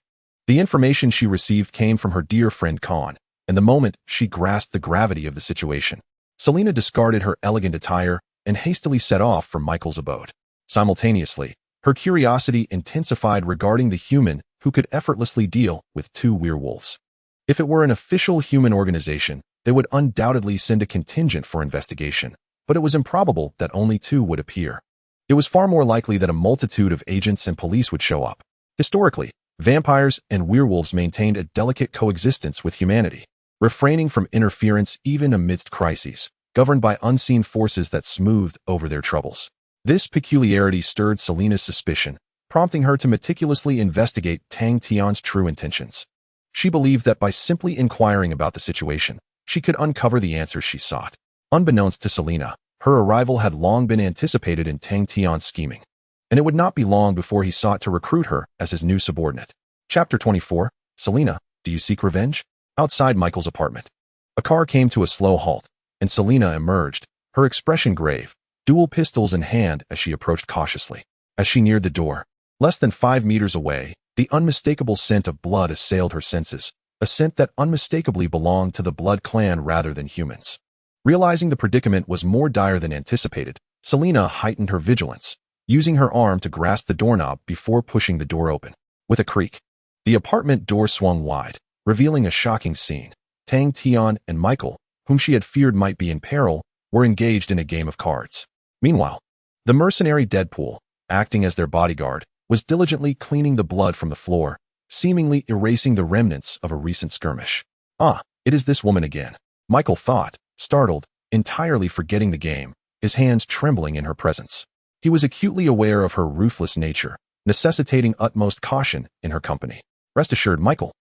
The information she received came from her dear friend Khan, and the moment she grasped the gravity of the situation, Selena discarded her elegant attire and hastily set off from Michael's abode. Simultaneously, her curiosity intensified regarding the human who could effortlessly deal with 2 werewolves. If it were an official human organization, they would undoubtedly send a contingent for investigation, but it was improbable that only 2 would appear. It was far more likely that a multitude of agents and police would show up. Historically, vampires and werewolves maintained a delicate coexistence with humanity, refraining from interference even amidst crises, governed by unseen forces that smoothed over their troubles. This peculiarity stirred Selena's suspicion, prompting her to meticulously investigate Tang Tian's true intentions. She believed that by simply inquiring about the situation, she could uncover the answers she sought. Unbeknownst to Selena, her arrival had long been anticipated in Tang Tian's scheming, and it would not be long before he sought to recruit her as his new subordinate. Chapter 24, Selena, do you seek revenge? Outside Michael's apartment, a car came to a slow halt, and Selena emerged, her expression grave, dual pistols in hand as she approached cautiously. As she neared the door, less than 5 meters away, the unmistakable scent of blood assailed her senses, a scent that unmistakably belonged to the Blood Clan rather than humans. Realizing the predicament was more dire than anticipated, Selena heightened her vigilance, using her arm to grasp the doorknob before pushing the door open. With a creak, the apartment door swung wide, revealing a shocking scene. Tang Tian and Michael, whom she had feared might be in peril, were engaged in a game of cards. Meanwhile, the mercenary Deadpool, acting as their bodyguard, was diligently cleaning the blood from the floor, seemingly erasing the remnants of a recent skirmish. Ah, it is this woman again, Michael thought, startled, entirely forgetting the game, his hands trembling in her presence. He was acutely aware of her ruthless nature, necessitating utmost caution in her company. Rest assured, Michael,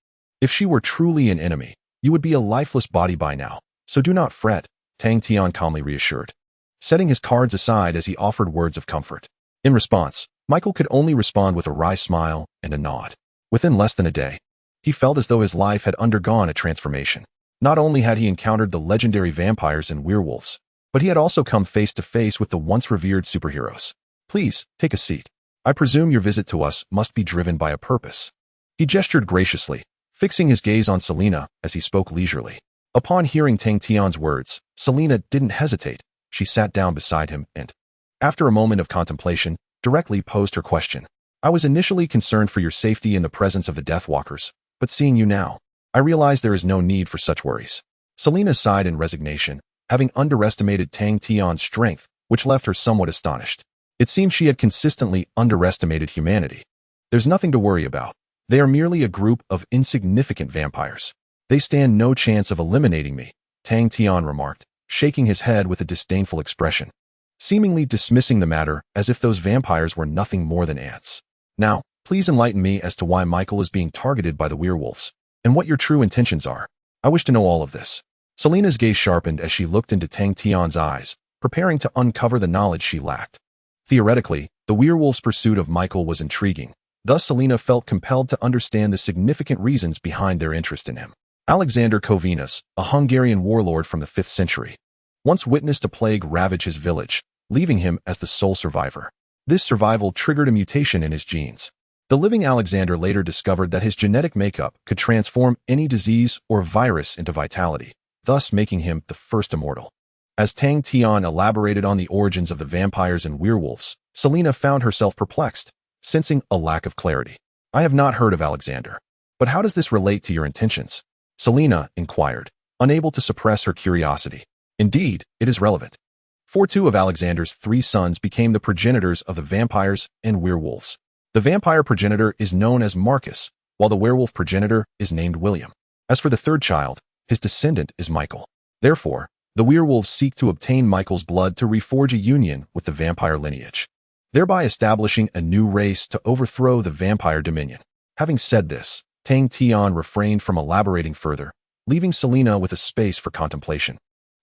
if she were truly an enemy, you would be a lifeless body by now, so do not fret, Tang Tian calmly reassured, setting his cards aside as he offered words of comfort. In response, Michael could only respond with a wry smile and a nod. Within less than a day, he felt as though his life had undergone a transformation. Not only had he encountered the legendary vampires and werewolves, but he had also come face to face with the once revered superheroes. Please, take a seat. I presume your visit to us must be driven by a purpose. He gestured graciously, fixing his gaze on Selena as he spoke leisurely. Upon hearing Tang Tian's words, Selena didn't hesitate. She sat down beside him and, after a moment of contemplation, directly posed her question. I was initially concerned for your safety in the presence of the Deathwalkers, but seeing you now, I realize there is no need for such worries. Selena sighed in resignation, having underestimated Tang Tian's strength, which left her somewhat astonished. It seemed she had consistently underestimated humanity. There's nothing to worry about. They are merely a group of insignificant vampires. They stand no chance of eliminating me, Tang Tian remarked, shaking his head with a disdainful expression, seemingly dismissing the matter as if those vampires were nothing more than ants. Now, please enlighten me as to why Michael is being targeted by the werewolves, and what your true intentions are. I wish to know all of this. Selena's gaze sharpened as she looked into Tang Tian's eyes, preparing to uncover the knowledge she lacked. Theoretically, the werewolves' pursuit of Michael was intriguing. Thus, Selena felt compelled to understand the significant reasons behind their interest in him. Alexander Kovinas, a Hungarian warlord from the 5th century, once witnessed a plague ravage his village, leaving him as the sole survivor. This survival triggered a mutation in his genes. The living Alexander later discovered that his genetic makeup could transform any disease or virus into vitality, thus making him the first immortal. As Tang Tian elaborated on the origins of the vampires and werewolves, Selena found herself perplexed, sensing a lack of clarity. I have not heard of Alexander. But how does this relate to your intentions? Selena inquired, unable to suppress her curiosity. Indeed, it is relevant. For 2 of Alexander's 3 sons became the progenitors of the vampires and werewolves. The vampire progenitor is known as Marcus, while the werewolf progenitor is named William. As for the 3rd child, his descendant is Michael. Therefore, the werewolves seek to obtain Michael's blood to reforge a union with the vampire lineage, thereby establishing a new race to overthrow the vampire dominion. Having said this, Tang Tian refrained from elaborating further, leaving Selena with a space for contemplation,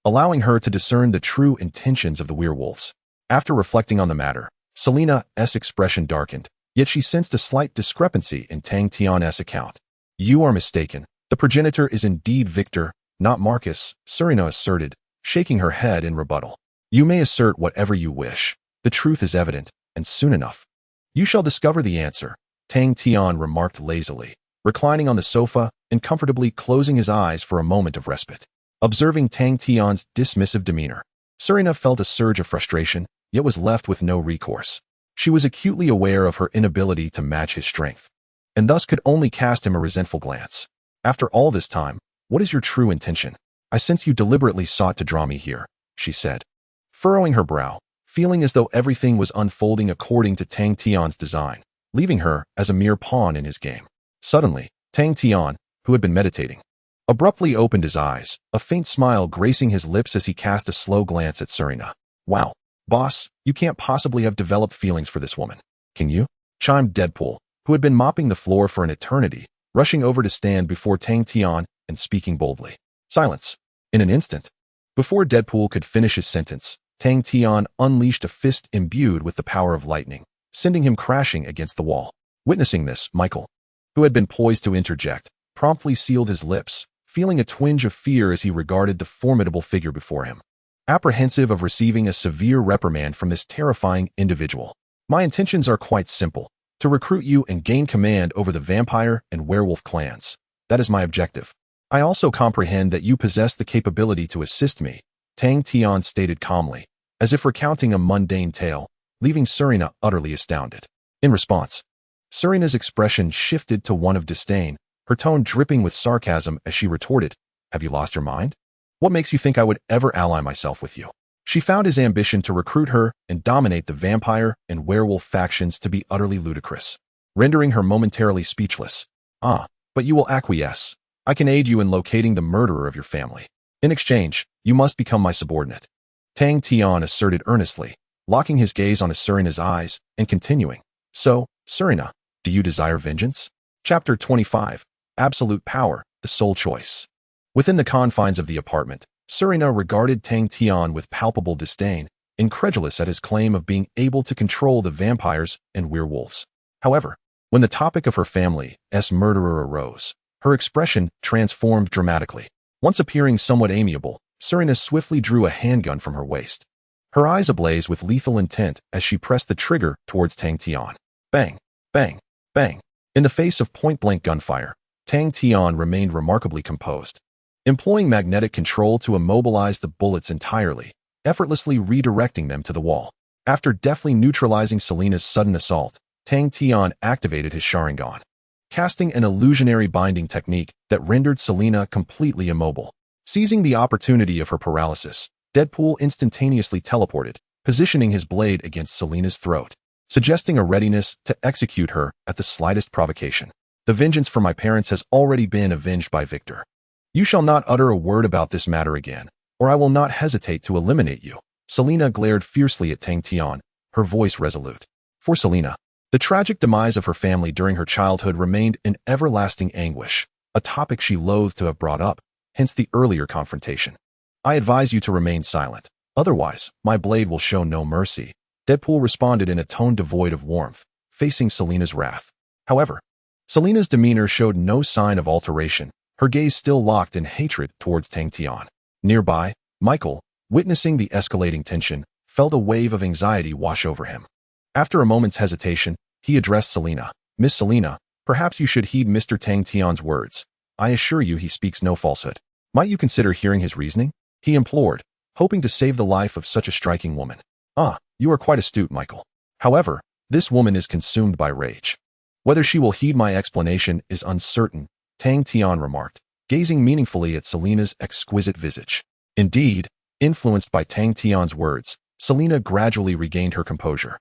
allowing her to discern the true intentions of the werewolves. After reflecting on the matter, Selena's expression darkened, yet she sensed a slight discrepancy in Tang Tian's account. You are mistaken. The progenitor is indeed Victor, not Marcus, Serena asserted, shaking her head in rebuttal. You may assert whatever you wish. The truth is evident, and soon enough you shall discover the answer, Tang Tian remarked lazily, reclining on the sofa and comfortably closing his eyes for a moment of respite. Observing Tang Tian's dismissive demeanor, Serena felt a surge of frustration, yet was left with no recourse. She was acutely aware of her inability to match his strength, and thus could only cast him a resentful glance. After all this time, what is your true intention? I sense you deliberately sought to draw me here, she said, furrowing her brow, feeling as though everything was unfolding according to Tang Tian's design, leaving her as a mere pawn in his game. Suddenly, Tang Tian, who had been meditating, abruptly opened his eyes, a faint smile gracing his lips as he cast a slow glance at Serena. Wow, boss, you can't possibly have developed feelings for this woman, can you? Chimed Deadpool, who had been mopping the floor for an eternity, rushing over to stand before Tang Tian and speaking boldly. Silence. In an instant. Before Deadpool could finish his sentence, Tang Tian unleashed a fist imbued with the power of lightning, sending him crashing against the wall. Witnessing this, Michael, who had been poised to interject, promptly sealed his lips, feeling a twinge of fear as he regarded the formidable figure before him. Apprehensive of receiving a severe reprimand from this terrifying individual. My intentions are quite simple, to recruit you and gain command over the vampire and werewolf clans. That is my objective. I also comprehend that you possess the capability to assist me, Tang Tian stated calmly, as if recounting a mundane tale, leaving Serena utterly astounded. In response, Serena's expression shifted to one of disdain, her tone dripping with sarcasm as she retorted, Have you lost your mind? What makes you think I would ever ally myself with you? She found his ambition to recruit her and dominate the vampire and werewolf factions to be utterly ludicrous, rendering her momentarily speechless. But you will acquiesce. I can aid you in locating the murderer of your family. In exchange, you must become my subordinate, Tang Tian asserted earnestly, locking his gaze on Serena's eyes and continuing. So, Serena, do you desire vengeance? Chapter 25. Absolute Power, the Sole Choice. Within the confines of the apartment, Serena regarded Tang Tian with palpable disdain, incredulous at his claim of being able to control the vampires and werewolves. However, when the topic of her family's murderer arose, her expression transformed dramatically. Once appearing somewhat amiable, Serena swiftly drew a handgun from her waist, her eyes ablaze with lethal intent as she pressed the trigger towards Tang Tian. Bang, bang, bang. In the face of point-blank gunfire, Tang Tian remained remarkably composed, employing magnetic control to immobilize the bullets entirely, effortlessly redirecting them to the wall. After deftly neutralizing Selena's sudden assault, Tang Tian activated his Sharingan, casting an illusionary binding technique that rendered Selena completely immobile. Seizing the opportunity of her paralysis, Deadpool instantaneously teleported, positioning his blade against Selena's throat, suggesting a readiness to execute her at the slightest provocation. The vengeance for my parents has already been avenged by Victor. You shall not utter a word about this matter again, or I will not hesitate to eliminate you." Selena glared fiercely at Tang Tian, her voice resolute. For Selena, the tragic demise of her family during her childhood remained an everlasting anguish, a topic she loathed to have brought up, hence the earlier confrontation. "I advise you to remain silent. Otherwise, my blade will show no mercy," Deadpool responded in a tone devoid of warmth, facing Selena's wrath. However, Selena's demeanor showed no sign of alteration, her gaze still locked in hatred towards Tang Tian. Nearby, Michael, witnessing the escalating tension, felt a wave of anxiety wash over him. After a moment's hesitation, he addressed Selena. "Miss Selena, perhaps you should heed Mr. Tang Tian's words. I assure you he speaks no falsehood. Might you consider hearing his reasoning?" he implored, hoping to save the life of such a striking woman. "Ah, you are quite astute, Michael. However, this woman is consumed by rage. Whether she will heed my explanation is uncertain," Tang Tian remarked, gazing meaningfully at Selena's exquisite visage. Indeed, influenced by Tang Tian's words, Selena gradually regained her composure.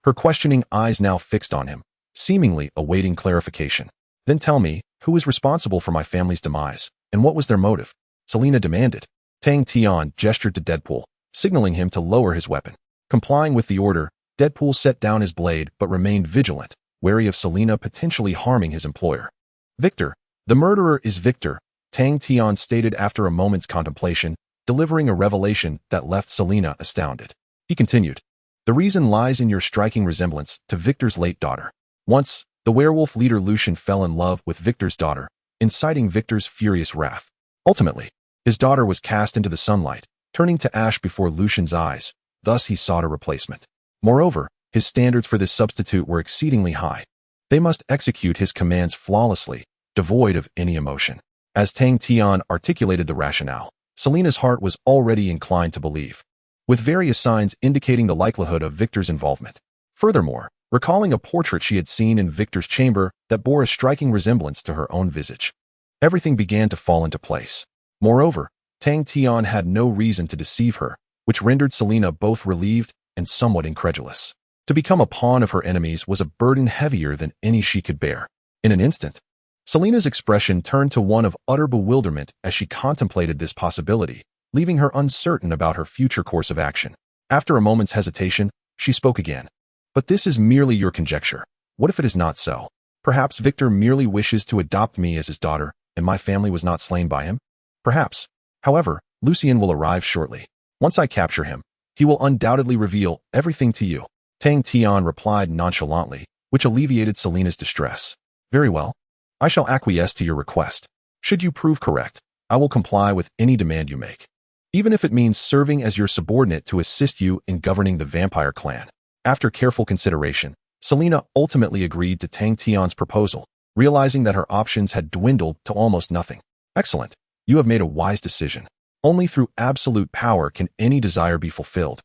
Her questioning eyes now fixed on him, seemingly awaiting clarification. "Then tell me, who is responsible for my family's demise, and what was their motive?" Selena demanded. Tang Tian gestured to Deadpool, signaling him to lower his weapon. Complying with the order, Deadpool set down his blade but remained vigilant, wary of Selena potentially harming his employer. "Victor, the murderer is Victor," Tang Tian stated after a moment's contemplation, delivering a revelation that left Selena astounded. He continued, "The reason lies in your striking resemblance to Victor's late daughter. Once, the werewolf leader Lucian fell in love with Victor's daughter, inciting Victor's furious wrath. Ultimately, his daughter was cast into the sunlight, turning to ash before Lucian's eyes, thus he sought a replacement. Moreover, his standards for this substitute were exceedingly high. They must execute his commands flawlessly, devoid of any emotion." As Tang Tian articulated the rationale, Selena's heart was already inclined to believe, with various signs indicating the likelihood of Victor's involvement. Furthermore, recalling a portrait she had seen in Victor's chamber that bore a striking resemblance to her own visage, everything began to fall into place. Moreover, Tang Tian had no reason to deceive her, which rendered Selena both relieved and somewhat incredulous. To become a pawn of her enemies was a burden heavier than any she could bear. In an instant, Selena's expression turned to one of utter bewilderment as she contemplated this possibility, leaving her uncertain about her future course of action. After a moment's hesitation, she spoke again. "But this is merely your conjecture. What if it is not so? Perhaps Victor merely wishes to adopt me as his daughter, and my family was not slain by him? Perhaps. However, Lucian will arrive shortly. Once I capture him, he will undoubtedly reveal everything to you." Tang Tian replied nonchalantly, which alleviated Selena's distress. "Very well. I shall acquiesce to your request. Should you prove correct, I will comply with any demand you make, even if it means serving as your subordinate to assist you in governing the vampire clan." After careful consideration, Selena ultimately agreed to Tang Tian's proposal, realizing that her options had dwindled to almost nothing. "Excellent. You have made a wise decision. Only through absolute power can any desire be fulfilled,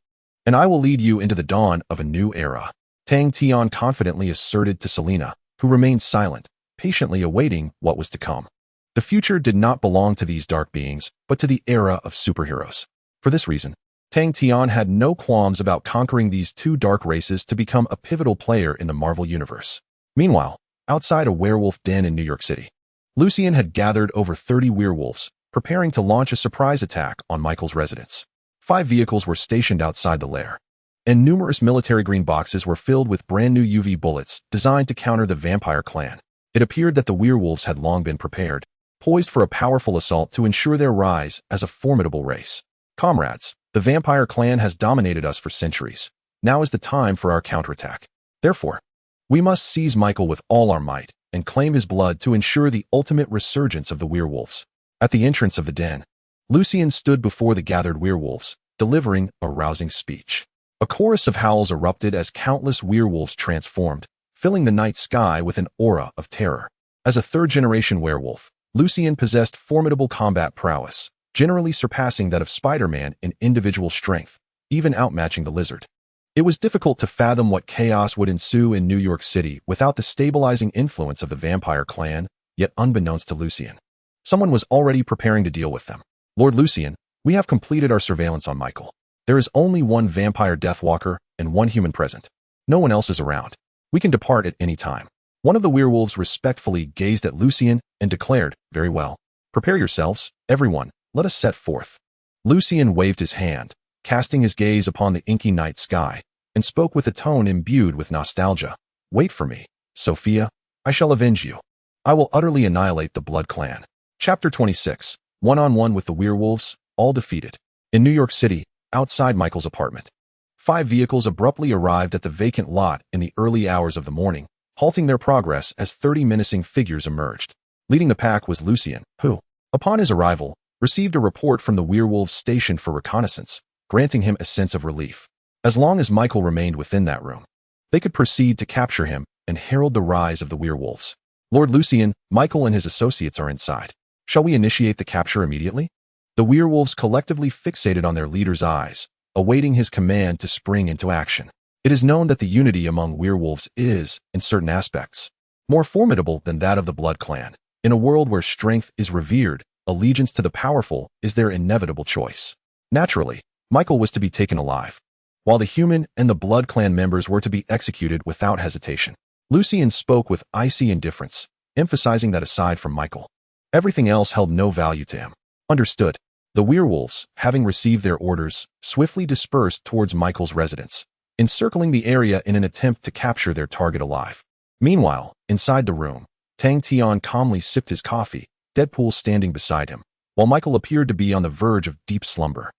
and I will lead you into the dawn of a new era," Tang Tian confidently asserted to Selena, who remained silent, patiently awaiting what was to come. The future did not belong to these dark beings, but to the era of superheroes. For this reason, Tang Tian had no qualms about conquering these two dark races to become a pivotal player in the Marvel Universe. Meanwhile, outside a werewolf den in New York City, Lucian had gathered over 30 werewolves, preparing to launch a surprise attack on Michael's residence. 5 vehicles were stationed outside the lair, and numerous military green boxes were filled with brand new UV bullets designed to counter the vampire clan. It appeared that the werewolves had long been prepared, poised for a powerful assault to ensure their rise as a formidable race. "Comrades, the vampire clan has dominated us for centuries. Now is the time for our counterattack. Therefore, we must seize Michael with all our might and claim his blood to ensure the ultimate resurgence of the werewolves." At the entrance of the den, Lucian stood before the gathered werewolves, delivering a rousing speech. A chorus of howls erupted as countless werewolves transformed, filling the night sky with an aura of terror. As a third-generation werewolf, Lucian possessed formidable combat prowess, generally surpassing that of Spider-Man in individual strength, even outmatching the Lizard. It was difficult to fathom what chaos would ensue in New York City without the stabilizing influence of the vampire clan, yet unbeknownst to Lucian, someone was already preparing to deal with them. "Lord Lucian, we have completed our surveillance on Michael. There is only one vampire deathwalker and one human present. No one else is around. We can depart at any time." One of the werewolves respectfully gazed at Lucien and declared, "Very well. Prepare yourselves, everyone, let us set forth." Lucien waved his hand, casting his gaze upon the inky night sky, and spoke with a tone imbued with nostalgia. "Wait for me, Sophia. I shall avenge you. I will utterly annihilate the Blood Clan." Chapter 26. One-on-one with the werewolves, all defeated. In New York City, outside Michael's apartment, 5 vehicles abruptly arrived at the vacant lot in the early hours of the morning, halting their progress as 30 menacing figures emerged. Leading the pack was Lucien, who, upon his arrival, received a report from the werewolves stationed for reconnaissance, granting him a sense of relief. As long as Michael remained within that room, they could proceed to capture him and herald the rise of the werewolves. "Lord Lucien, Michael and his associates are inside. Shall we initiate the capture immediately?" The werewolves collectively fixated on their leader's eyes, awaiting his command to spring into action. It is known that the unity among werewolves is, in certain aspects, more formidable than that of the Blood Clan. In a world where strength is revered, allegiance to the powerful is their inevitable choice. Naturally, Michael was to be taken alive, while the human and the Blood Clan members were to be executed without hesitation. Lucien spoke with icy indifference, emphasizing that aside from Michael, everything else held no value to him. Understood. The werewolves, having received their orders, swiftly dispersed towards Michael's residence, encircling the area in an attempt to capture their target alive. Meanwhile, inside the room, Tang Tian calmly sipped his coffee, Deadpool standing beside him, while Michael appeared to be on the verge of deep slumber,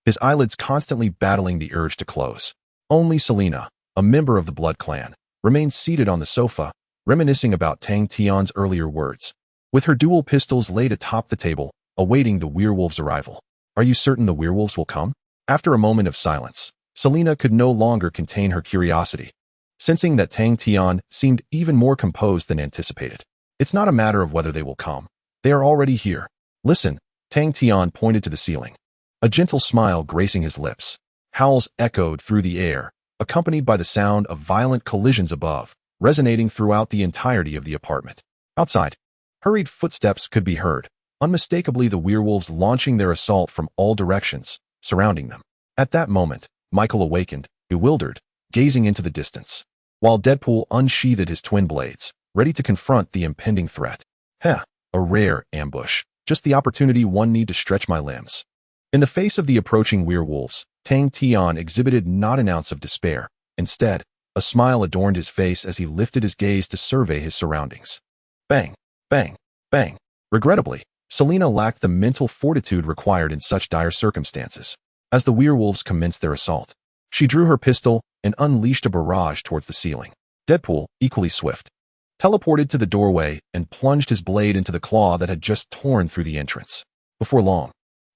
his eyelids constantly battling the urge to close. Only Selena, a member of the Blood Clan, remained seated on the sofa, reminiscing about Tang Tian's earlier words, with her dual pistols laid atop the table, awaiting the werewolves' arrival. "Are you certain the werewolves will come?" After a moment of silence, Selena could no longer contain her curiosity, sensing that Tang Tian seemed even more composed than anticipated. "It's not a matter of whether they will come. They are already here. Listen." Tang Tian pointed to the ceiling, a gentle smile gracing his lips. Howls echoed through the air, accompanied by the sound of violent collisions above, resonating throughout the entirety of the apartment. Outside, hurried footsteps could be heard, unmistakably the werewolves launching their assault from all directions, surrounding them. At that moment, Michael awakened, bewildered, gazing into the distance, while Deadpool unsheathed his twin blades, ready to confront the impending threat. "Heh, a rare ambush. Just the opportunity one need to stretch my limbs." In the face of the approaching werewolves, Tang Tian exhibited not an ounce of despair. Instead, a smile adorned his face as he lifted his gaze to survey his surroundings. Bang, bang, bang. Regrettably, Selena lacked the mental fortitude required in such dire circumstances. As the werewolves commenced their assault, she drew her pistol and unleashed a barrage towards the ceiling. Deadpool, equally swift, teleported to the doorway and plunged his blade into the claw that had just torn through the entrance. Before long,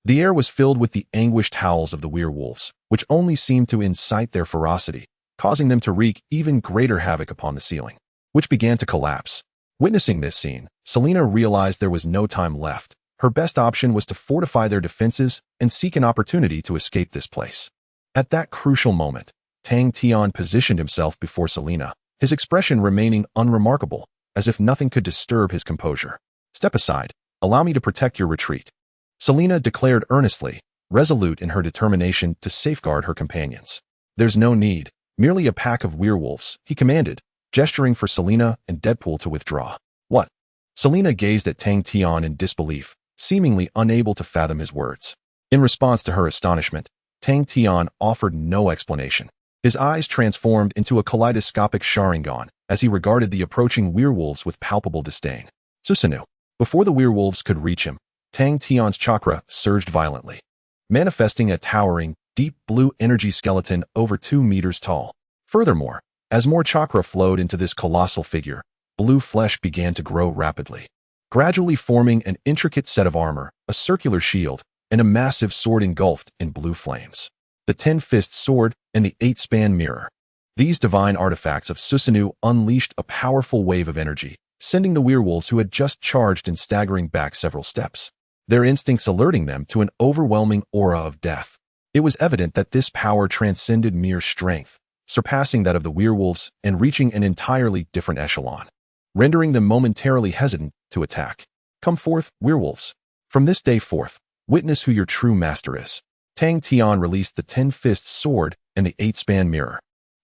the air was filled with the anguished howls of the werewolves, which only seemed to incite their ferocity, causing them to wreak even greater havoc upon the ceiling, which began to collapse. Witnessing this scene, Selena realized there was no time left. Her best option was to fortify their defenses and seek an opportunity to escape this place. At that crucial moment, Tang Tian positioned himself before Selena, his expression remaining unremarkable, as if nothing could disturb his composure. "Step aside. Allow me to protect your retreat," Selena declared earnestly, resolute in her determination to safeguard her companions. "There's no need. Merely a pack of werewolves," he commanded, gesturing for Selena and Deadpool to withdraw. "What?" Selena gazed at Tang Tian in disbelief, seemingly unable to fathom his words. In response to her astonishment, Tang Tian offered no explanation. His eyes transformed into a kaleidoscopic Sharingan as he regarded the approaching werewolves with palpable disdain. Susanoo. Before the werewolves could reach him, Tang Tian's chakra surged violently, manifesting a towering, deep blue energy skeleton over 2 meters tall. Furthermore, as more chakra flowed into this colossal figure, blue flesh began to grow rapidly, gradually forming an intricate set of armor, a circular shield, and a massive sword engulfed in blue flames. The 10-fist sword and the 8-span mirror. These divine artifacts of Susanoo unleashed a powerful wave of energy, sending the werewolves who had just charged and staggering back several steps, their instincts alerting them to an overwhelming aura of death. It was evident that this power transcended mere strength, surpassing that of the werewolves and reaching an entirely different echelon, rendering them momentarily hesitant to attack. "Come forth, werewolves. From this day forth, witness who your true master is." Tang Tian released the 10-fist sword and the 8-span mirror,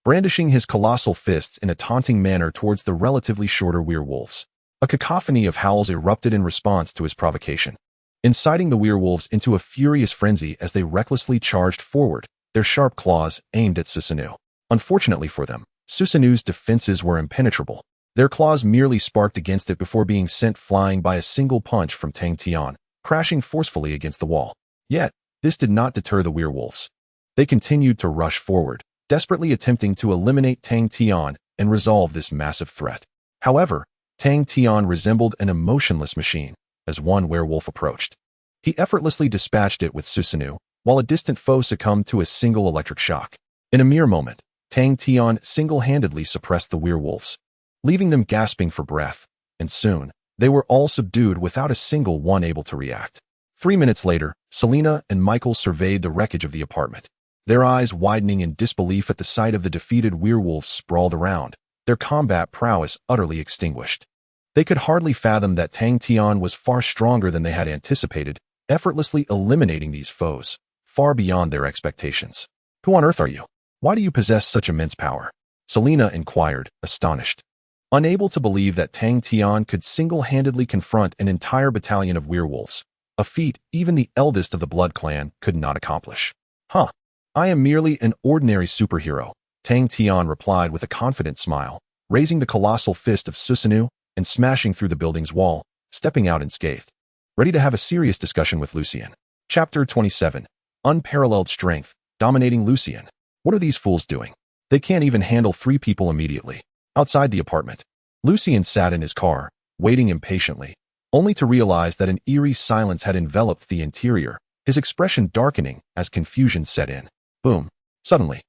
brandishing his colossal fists in a taunting manner towards the relatively shorter werewolves. A cacophony of howls erupted in response to his provocation, inciting the werewolves into a furious frenzy as they recklessly charged forward, their sharp claws aimed at Susanoo. Unfortunately for them, Susanoo's defenses were impenetrable. Their claws merely sparked against it before being sent flying by a single punch from Tang Tian, crashing forcefully against the wall. Yet, this did not deter the werewolves. They continued to rush forward, desperately attempting to eliminate Tang Tian and resolve this massive threat. However, Tang Tian resembled an emotionless machine as one werewolf approached. He effortlessly dispatched it with Susanoo, while a distant foe succumbed to a single electric shock. In a mere moment, Tang Tian single-handedly suppressed the werewolves, leaving them gasping for breath, and soon, they were all subdued without a single one able to react. 3 minutes later, Selena and Michael surveyed the wreckage of the apartment, their eyes widening in disbelief at the sight of the defeated werewolves sprawled around, their combat prowess utterly extinguished. They could hardly fathom that Tang Tian was far stronger than they had anticipated, effortlessly eliminating these foes, far beyond their expectations. Who on earth are you? Why do you possess such immense power? Selena inquired, astonished. Unable to believe that Tang Tian could single-handedly confront an entire battalion of werewolves, a feat even the eldest of the Blood Clan could not accomplish. Huh. I am merely an ordinary superhero, Tang Tian replied with a confident smile, raising the colossal fist of Susanoo and smashing through the building's wall, stepping out unscathed. Ready to have a serious discussion with Lucien. Chapter 27. Unparalleled Strength, Dominating Lucien. What are these fools doing? They can't even handle 3 people immediately. Outside the apartment, Lucien sat in his car, waiting impatiently, only to realize that an eerie silence had enveloped the interior, his expression darkening as confusion set in. Boom. Suddenly,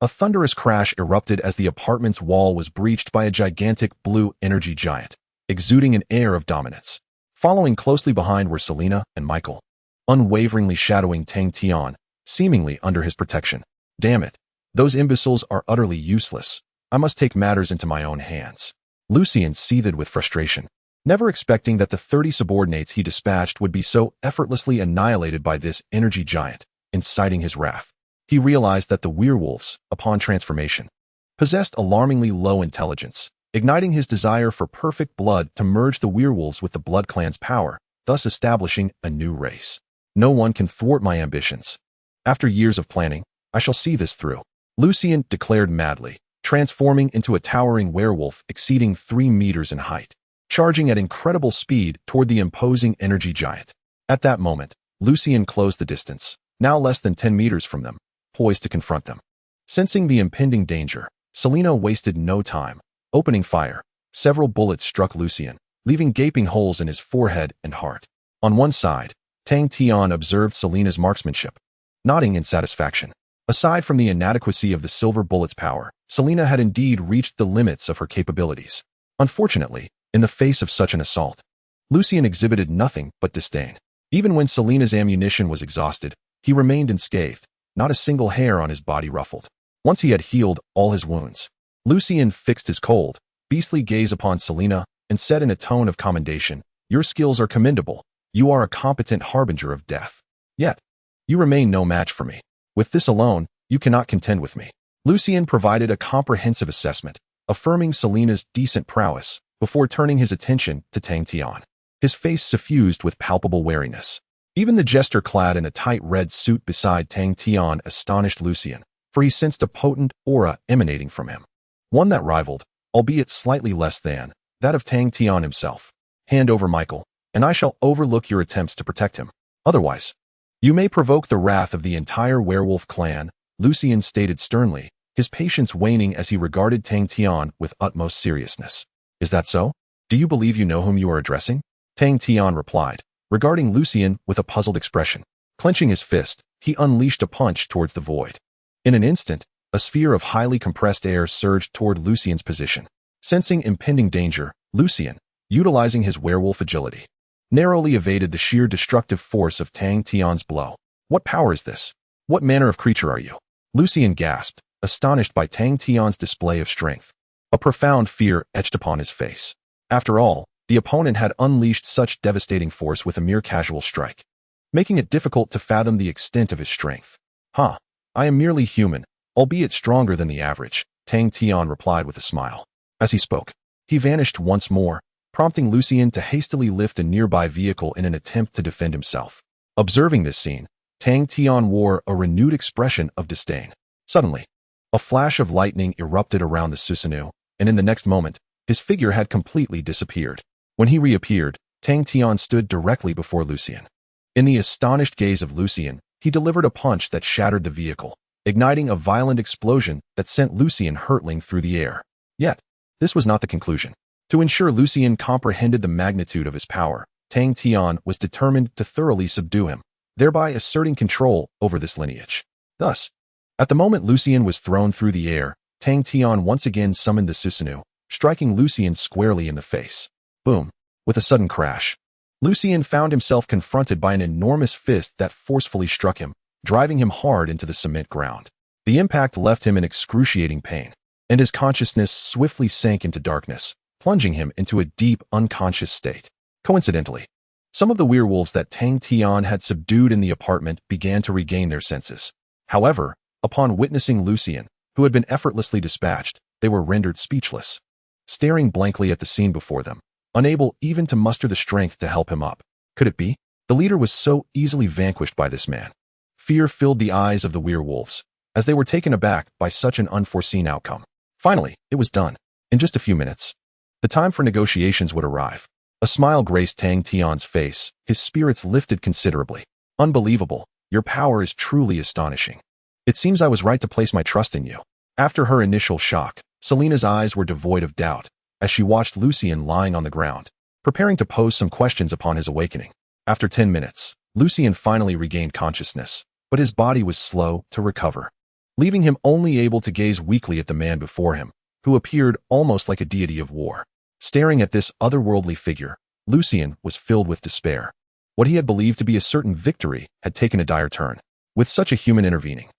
a thunderous crash erupted as the apartment's wall was breached by a gigantic blue energy giant, exuding an air of dominance. Following closely behind were Selena and Michael, unwaveringly shadowing Tang Tian, seemingly under his protection. Damn it. Those imbeciles are utterly useless. I must take matters into my own hands. Lucien seethed with frustration, never expecting that the 30 subordinates he dispatched would be so effortlessly annihilated by this energy giant, inciting his wrath. He realized that the werewolves, upon transformation, possessed alarmingly low intelligence, igniting his desire for perfect blood to merge the werewolves with the Blood Clan's power, thus establishing a new race. No one can thwart my ambitions. After years of planning, I shall see this through, Lucien declared madly, transforming into a towering werewolf exceeding 3 meters in height, charging at incredible speed toward the imposing energy giant. At that moment, Lucien closed the distance, now less than 10 meters from them, poised to confront them. Sensing the impending danger, Selena wasted no time, opening fire. Several bullets struck Lucien, leaving gaping holes in his forehead and heart. On one side, Tang Tian observed Selena's marksmanship, nodding in satisfaction. Aside from the inadequacy of the silver bullet's power, Selena had indeed reached the limits of her capabilities. Unfortunately, in the face of such an assault, Lucien exhibited nothing but disdain. Even when Selena's ammunition was exhausted, he remained unscathed, not a single hair on his body ruffled. Once he had healed all his wounds, Lucien fixed his cold, beastly gaze upon Selena and said in a tone of commendation, "Your skills are commendable. You are a competent harbinger of death. Yet, you remain no match for me. With this alone, you cannot contend with me." Lucien provided a comprehensive assessment, affirming Selena's decent prowess, before turning his attention to Tang Tian, his face suffused with palpable wariness. Even the jester clad in a tight red suit beside Tang Tian astonished Lucien, for he sensed a potent aura emanating from him. One that rivaled, albeit slightly less than, that of Tang Tian himself. "Hand over Michael, and I shall overlook your attempts to protect him. Otherwise, you may provoke the wrath of the entire werewolf clan," Lucien stated sternly, his patience waning as he regarded Tang Tian with utmost seriousness. "Is that so? Do you believe you know whom you are addressing?" Tang Tian replied, regarding Lucien with a puzzled expression. Clenching his fist, he unleashed a punch towards the void. In an instant, a sphere of highly compressed air surged toward Lucien's position. Sensing impending danger, Lucien, utilizing his werewolf agility, narrowly evaded the sheer destructive force of Tang Tian's blow. "What power is this? What manner of creature are you?" Lucien gasped, astonished by Tang Tian's display of strength. A profound fear etched upon his face. After all, the opponent had unleashed such devastating force with a mere casual strike, making it difficult to fathom the extent of his strength. "I am merely human, albeit stronger than the average," Tang Tian replied with a smile. As he spoke, he vanished once more, prompting Lucien to hastily lift a nearby vehicle in an attempt to defend himself. Observing this scene, Tang Tian wore a renewed expression of disdain. Suddenly, a flash of lightning erupted around the Susanoo, and in the next moment, his figure had completely disappeared. When he reappeared, Tang Tian stood directly before Lucien. In the astonished gaze of Lucien, he delivered a punch that shattered the vehicle, igniting a violent explosion that sent Lucien hurtling through the air. Yet, this was not the conclusion. To ensure Lucien comprehended the magnitude of his power, Tang Tian was determined to thoroughly subdue him, thereby asserting control over this lineage. Thus, at the moment Lucien was thrown through the air, Tang Tian once again summoned the Susanoo, striking Lucien squarely in the face. Boom! With a sudden crash, Lucien found himself confronted by an enormous fist that forcefully struck him, driving him hard into the cement ground. The impact left him in excruciating pain, and his consciousness swiftly sank into darkness, plunging him into a deep, unconscious state. Coincidentally, some of the werewolves that Tang Tian had subdued in the apartment began to regain their senses. However, upon witnessing Lucien, who had been effortlessly dispatched, they were rendered speechless, staring blankly at the scene before them, unable even to muster the strength to help him up. Could it be? The leader was so easily vanquished by this man. Fear filled the eyes of the werewolves, as they were taken aback by such an unforeseen outcome. Finally, it was done. In just a few minutes, the time for negotiations would arrive. A smile graced Tang Tian's face, his spirits lifted considerably. Unbelievable, your power is truly astonishing. It seems I was right to place my trust in you. After her initial shock, Selena's eyes were devoid of doubt, as she watched Lucien lying on the ground, preparing to pose some questions upon his awakening. After 10 minutes, Lucien finally regained consciousness, but his body was slow to recover, leaving him only able to gaze weakly at the man before him, who appeared almost like a deity of war. Staring at this otherworldly figure, Lucien was filled with despair. What he had believed to be a certain victory had taken a dire turn, with such a human intervening.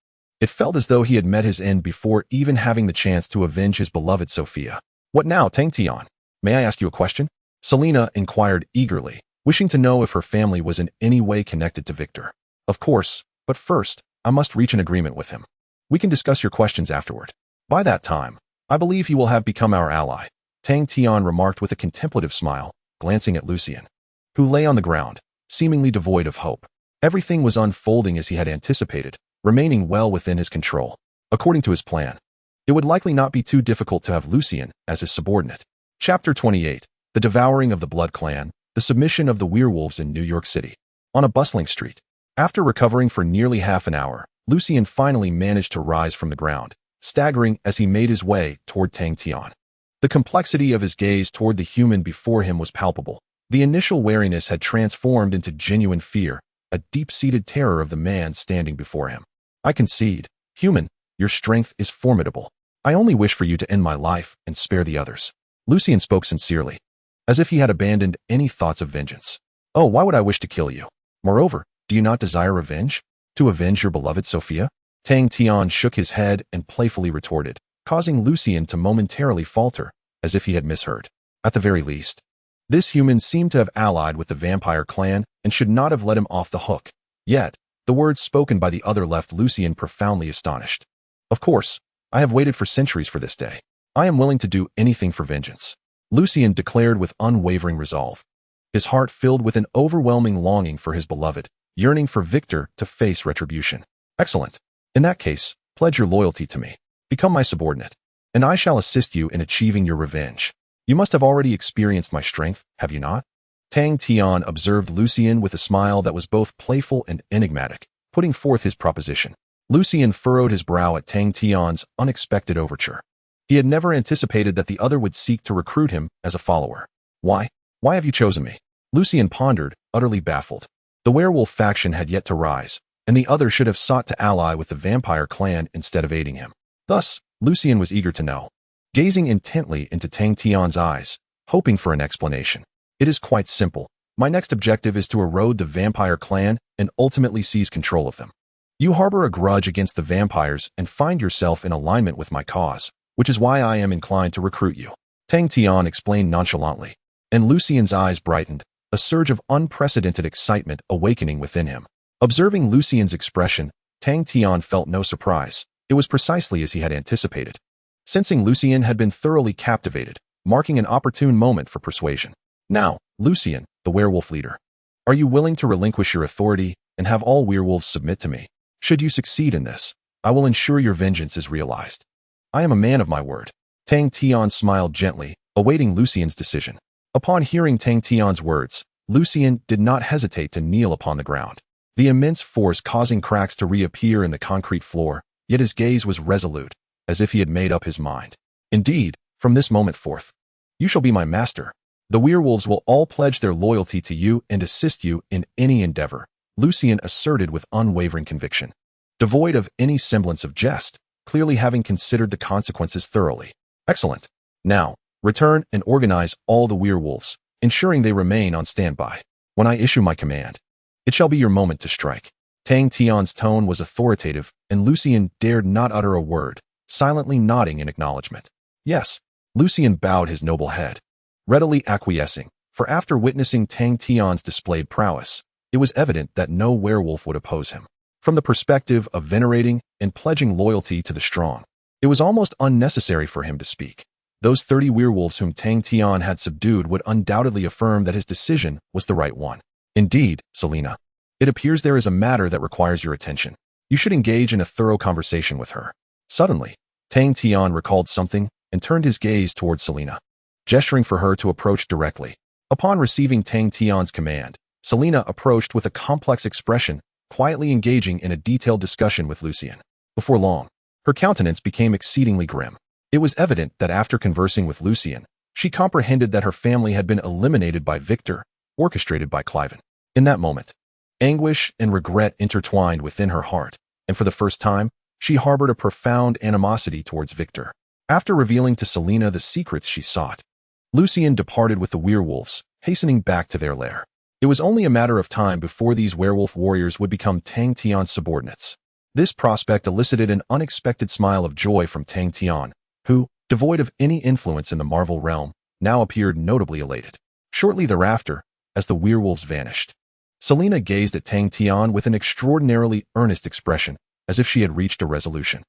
It felt as though he had met his end before even having the chance to avenge his beloved Sophia. What now, Tang Tian? May I ask you a question? Selena inquired eagerly, wishing to know if her family was in any way connected to Victor. Of course, but first, I must reach an agreement with him. We can discuss your questions afterward. By that time, I believe he will have become our ally, Tang Tian remarked with a contemplative smile, glancing at Lucien, who lay on the ground, seemingly devoid of hope. Everything was unfolding as he had anticipated, remaining well within his control. According to his plan, it would likely not be too difficult to have Lucien as his subordinate. Chapter 28, The Devouring of the Blood Clan, The Submission of the Werewolves in New York City. On a bustling street. After recovering for nearly half an hour, Lucien finally managed to rise from the ground, staggering as he made his way toward Tang Tian. The complexity of his gaze toward the human before him was palpable. The initial wariness had transformed into genuine fear, a deep-seated terror of the man standing before him. I concede, human, your strength is formidable. I only wish for you to end my life and spare the others. Lucien spoke sincerely, as if he had abandoned any thoughts of vengeance. Oh, why would I wish to kill you? Moreover, do you not desire revenge? To avenge your beloved Sophia? Tang Tian shook his head and playfully retorted, causing Lucien to momentarily falter, as if he had misheard. At the very least, this human seemed to have allied with the vampire clan and should not have let him off the hook. Yet, the words spoken by the other left Lucien profoundly astonished. Of course, I have waited for centuries for this day. I am willing to do anything for vengeance, Lucien declared with unwavering resolve, his heart filled with an overwhelming longing for his beloved, yearning for Victor to face retribution. Excellent. In that case, pledge your loyalty to me. Become my subordinate, and I shall assist you in achieving your revenge. You must have already experienced my strength, have you not? Tang Tian observed Lucien with a smile that was both playful and enigmatic, putting forth his proposition. Lucien furrowed his brow at Tang Tian's unexpected overture. He had never anticipated that the other would seek to recruit him as a follower. Why? Why have you chosen me? Lucien pondered, utterly baffled. The werewolf faction had yet to rise, and the other should have sought to ally with the vampire clan instead of aiding him. Thus, Lucien was eager to know, gazing intently into Tang Tian's eyes, hoping for an explanation. It is quite simple. My next objective is to erode the vampire clan and ultimately seize control of them. You harbor a grudge against the vampires and find yourself in alignment with my cause, which is why I am inclined to recruit you. Tang Tian explained nonchalantly, and Lucien's eyes brightened, a surge of unprecedented excitement awakening within him. Observing Lucien's expression, Tang Tian felt no surprise. It was precisely as he had anticipated. Sensing Lucien had been thoroughly captivated, marking an opportune moment for persuasion. Now, Lucien, the werewolf leader, are you willing to relinquish your authority and have all werewolves submit to me? Should you succeed in this, I will ensure your vengeance is realized. I am a man of my word. Tang Tian smiled gently, awaiting Lucien's decision. Upon hearing Tang Tian's words, Lucien did not hesitate to kneel upon the ground, the immense force causing cracks to reappear in the concrete floor, yet his gaze was resolute, as if he had made up his mind. Indeed, from this moment forth, you shall be my master. The werewolves will all pledge their loyalty to you and assist you in any endeavor, Lucien asserted with unwavering conviction, devoid of any semblance of jest, clearly having considered the consequences thoroughly. Excellent. Now, return and organize all the werewolves, ensuring they remain on standby. When I issue my command, it shall be your moment to strike. Tang Tian's tone was authoritative, and Lucien dared not utter a word, silently nodding in acknowledgement. Yes, Lucien bowed his noble head, readily acquiescing, for after witnessing Tang Tian's displayed prowess, it was evident that no werewolf would oppose him. From the perspective of venerating and pledging loyalty to the strong, it was almost unnecessary for him to speak. Those 30 werewolves whom Tang Tian had subdued would undoubtedly affirm that his decision was the right one. Indeed, Selena, it appears there is a matter that requires your attention. You should engage in a thorough conversation with her. Suddenly, Tang Tian recalled something and turned his gaze towards Selena, gesturing for her to approach directly. Upon receiving Tang Tian's command, Selena approached with a complex expression, quietly engaging in a detailed discussion with Lucien. Before long, her countenance became exceedingly grim. It was evident that after conversing with Lucien, she comprehended that her family had been eliminated by Victor, orchestrated by Cliven. In that moment, anguish and regret intertwined within her heart, and for the first time, she harbored a profound animosity towards Victor. After revealing to Selena the secrets she sought, Lucien departed with the werewolves, hastening back to their lair. It was only a matter of time before these werewolf warriors would become Tang Tian's subordinates. This prospect elicited an unexpected smile of joy from Tang Tian, who, devoid of any influence in the Marvel realm, now appeared notably elated. Shortly thereafter, as the werewolves vanished, Selena gazed at Tang Tian with an extraordinarily earnest expression, as if she had reached a resolution.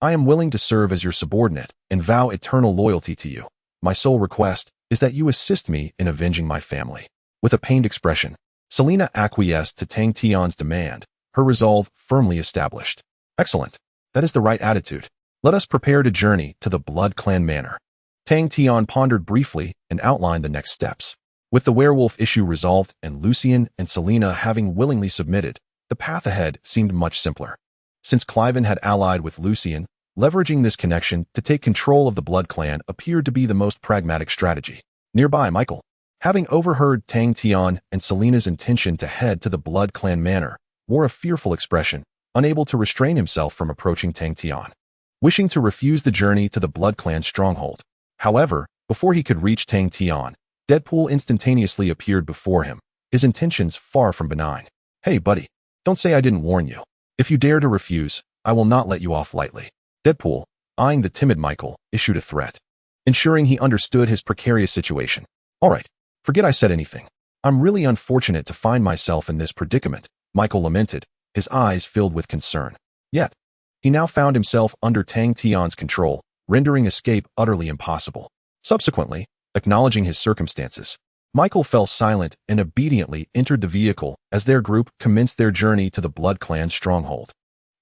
I am willing to serve as your subordinate and vow eternal loyalty to you. My sole request is that you assist me in avenging my family. With a pained expression, Selena acquiesced to Tang Tian's demand, her resolve firmly established. Excellent. That is the right attitude. Let us prepare to journey to the Blood Clan Manor. Tang Tian pondered briefly and outlined the next steps. With the werewolf issue resolved and Lucien and Selena having willingly submitted, the path ahead seemed much simpler. Since Cliven had allied with Lucien, leveraging this connection to take control of the Blood Clan appeared to be the most pragmatic strategy. Nearby, Michael, having overheard Tang Tian and Selena's intention to head to the Blood Clan Manor, wore a fearful expression, unable to restrain himself from approaching Tang Tian, wishing to refuse the journey to the Blood Clan stronghold. However, before he could reach Tang Tian, Deadpool instantaneously appeared before him, his intentions far from benign. Hey, buddy, don't say I didn't warn you. If you dare to refuse, I will not let you off lightly. Deadpool, eyeing the timid Michael, issued a threat, ensuring he understood his precarious situation. All right, forget I said anything. I'm really unfortunate to find myself in this predicament, Michael lamented, his eyes filled with concern. Yet, he now found himself under Tang Tian's control, rendering escape utterly impossible. Subsequently, acknowledging his circumstances, Michael fell silent and obediently entered the vehicle as their group commenced their journey to the Blood Clan's stronghold.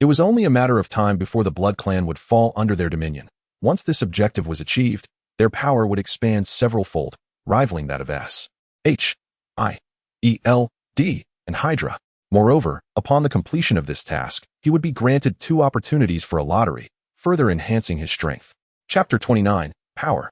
It was only a matter of time before the Blood Clan would fall under their dominion. Once this objective was achieved, their power would expand several-fold, rivaling that of H.I.E.L.D. and Hydra. Moreover, upon the completion of this task, he would be granted 2 opportunities for a lottery, further enhancing his strength. Chapter 29, Power.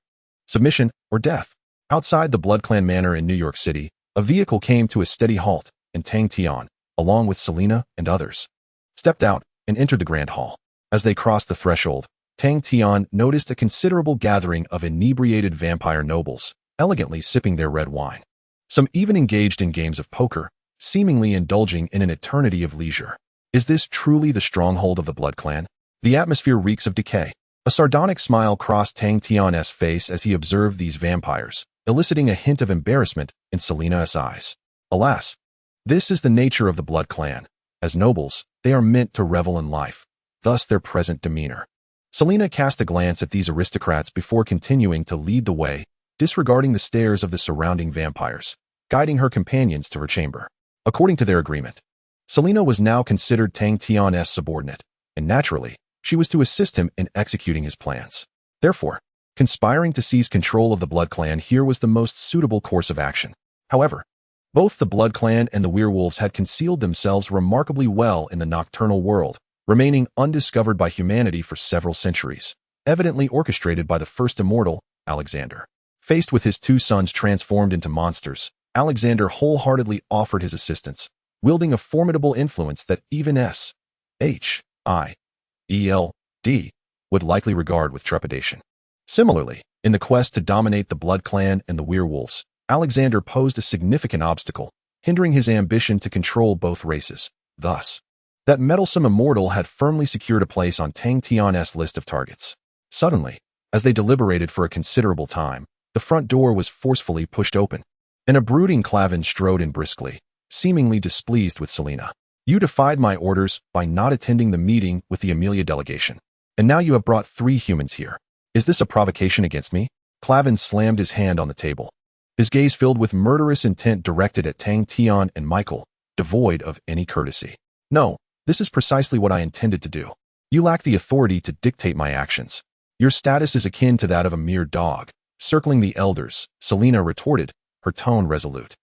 Submission or Death. Outside the Blood Clan Manor in New York City, a vehicle came to a steady halt, and Tang Tian, along with Selena and others, stepped out and entered the Grand Hall. As they crossed the threshold, Tang Tian noticed a considerable gathering of inebriated vampire nobles, elegantly sipping their red wine. Some even engaged in games of poker, seemingly indulging in an eternity of leisure. Is this truly the stronghold of the Blood Clan? The atmosphere reeks of decay. A sardonic smile crossed Tang Tian's face as he observed these vampires, eliciting a hint of embarrassment in Selena's eyes. Alas, this is the nature of the Blood Clan. As nobles, they are meant to revel in life, thus their present demeanor. Selena cast a glance at these aristocrats before continuing to lead the way, disregarding the stares of the surrounding vampires, guiding her companions to her chamber. According to their agreement, Selena was now considered Tang Tian's subordinate, and naturally, she was to assist him in executing his plans. Therefore, conspiring to seize control of the Blood Clan here was the most suitable course of action. However, both the Blood Clan and the werewolves had concealed themselves remarkably well in the nocturnal world, remaining undiscovered by humanity for several centuries, evidently orchestrated by the first immortal, Alexander. Faced with his two sons transformed into monsters, Alexander wholeheartedly offered his assistance, wielding a formidable influence that even Hydra would likely regard with trepidation. Similarly, in the quest to dominate the Blood Clan and the werewolves, Alexander posed a significant obstacle, hindering his ambition to control both races. Thus, that meddlesome immortal had firmly secured a place on Tang Tian's list of targets. Suddenly, as they deliberated for a considerable time, the front door was forcefully pushed open, and a brooding Clavin strode in briskly, seemingly displeased with Selena. You defied my orders by not attending the meeting with the Amelia delegation, and now you have brought 3 humans here. Is this a provocation against me? Clavin slammed his hand on the table, his gaze filled with murderous intent directed at Tang Tian and Michael, devoid of any courtesy. No, this is precisely what I intended to do. You lack the authority to dictate my actions. Your status is akin to that of a mere dog, circling the elders, Selena retorted, her tone resolute.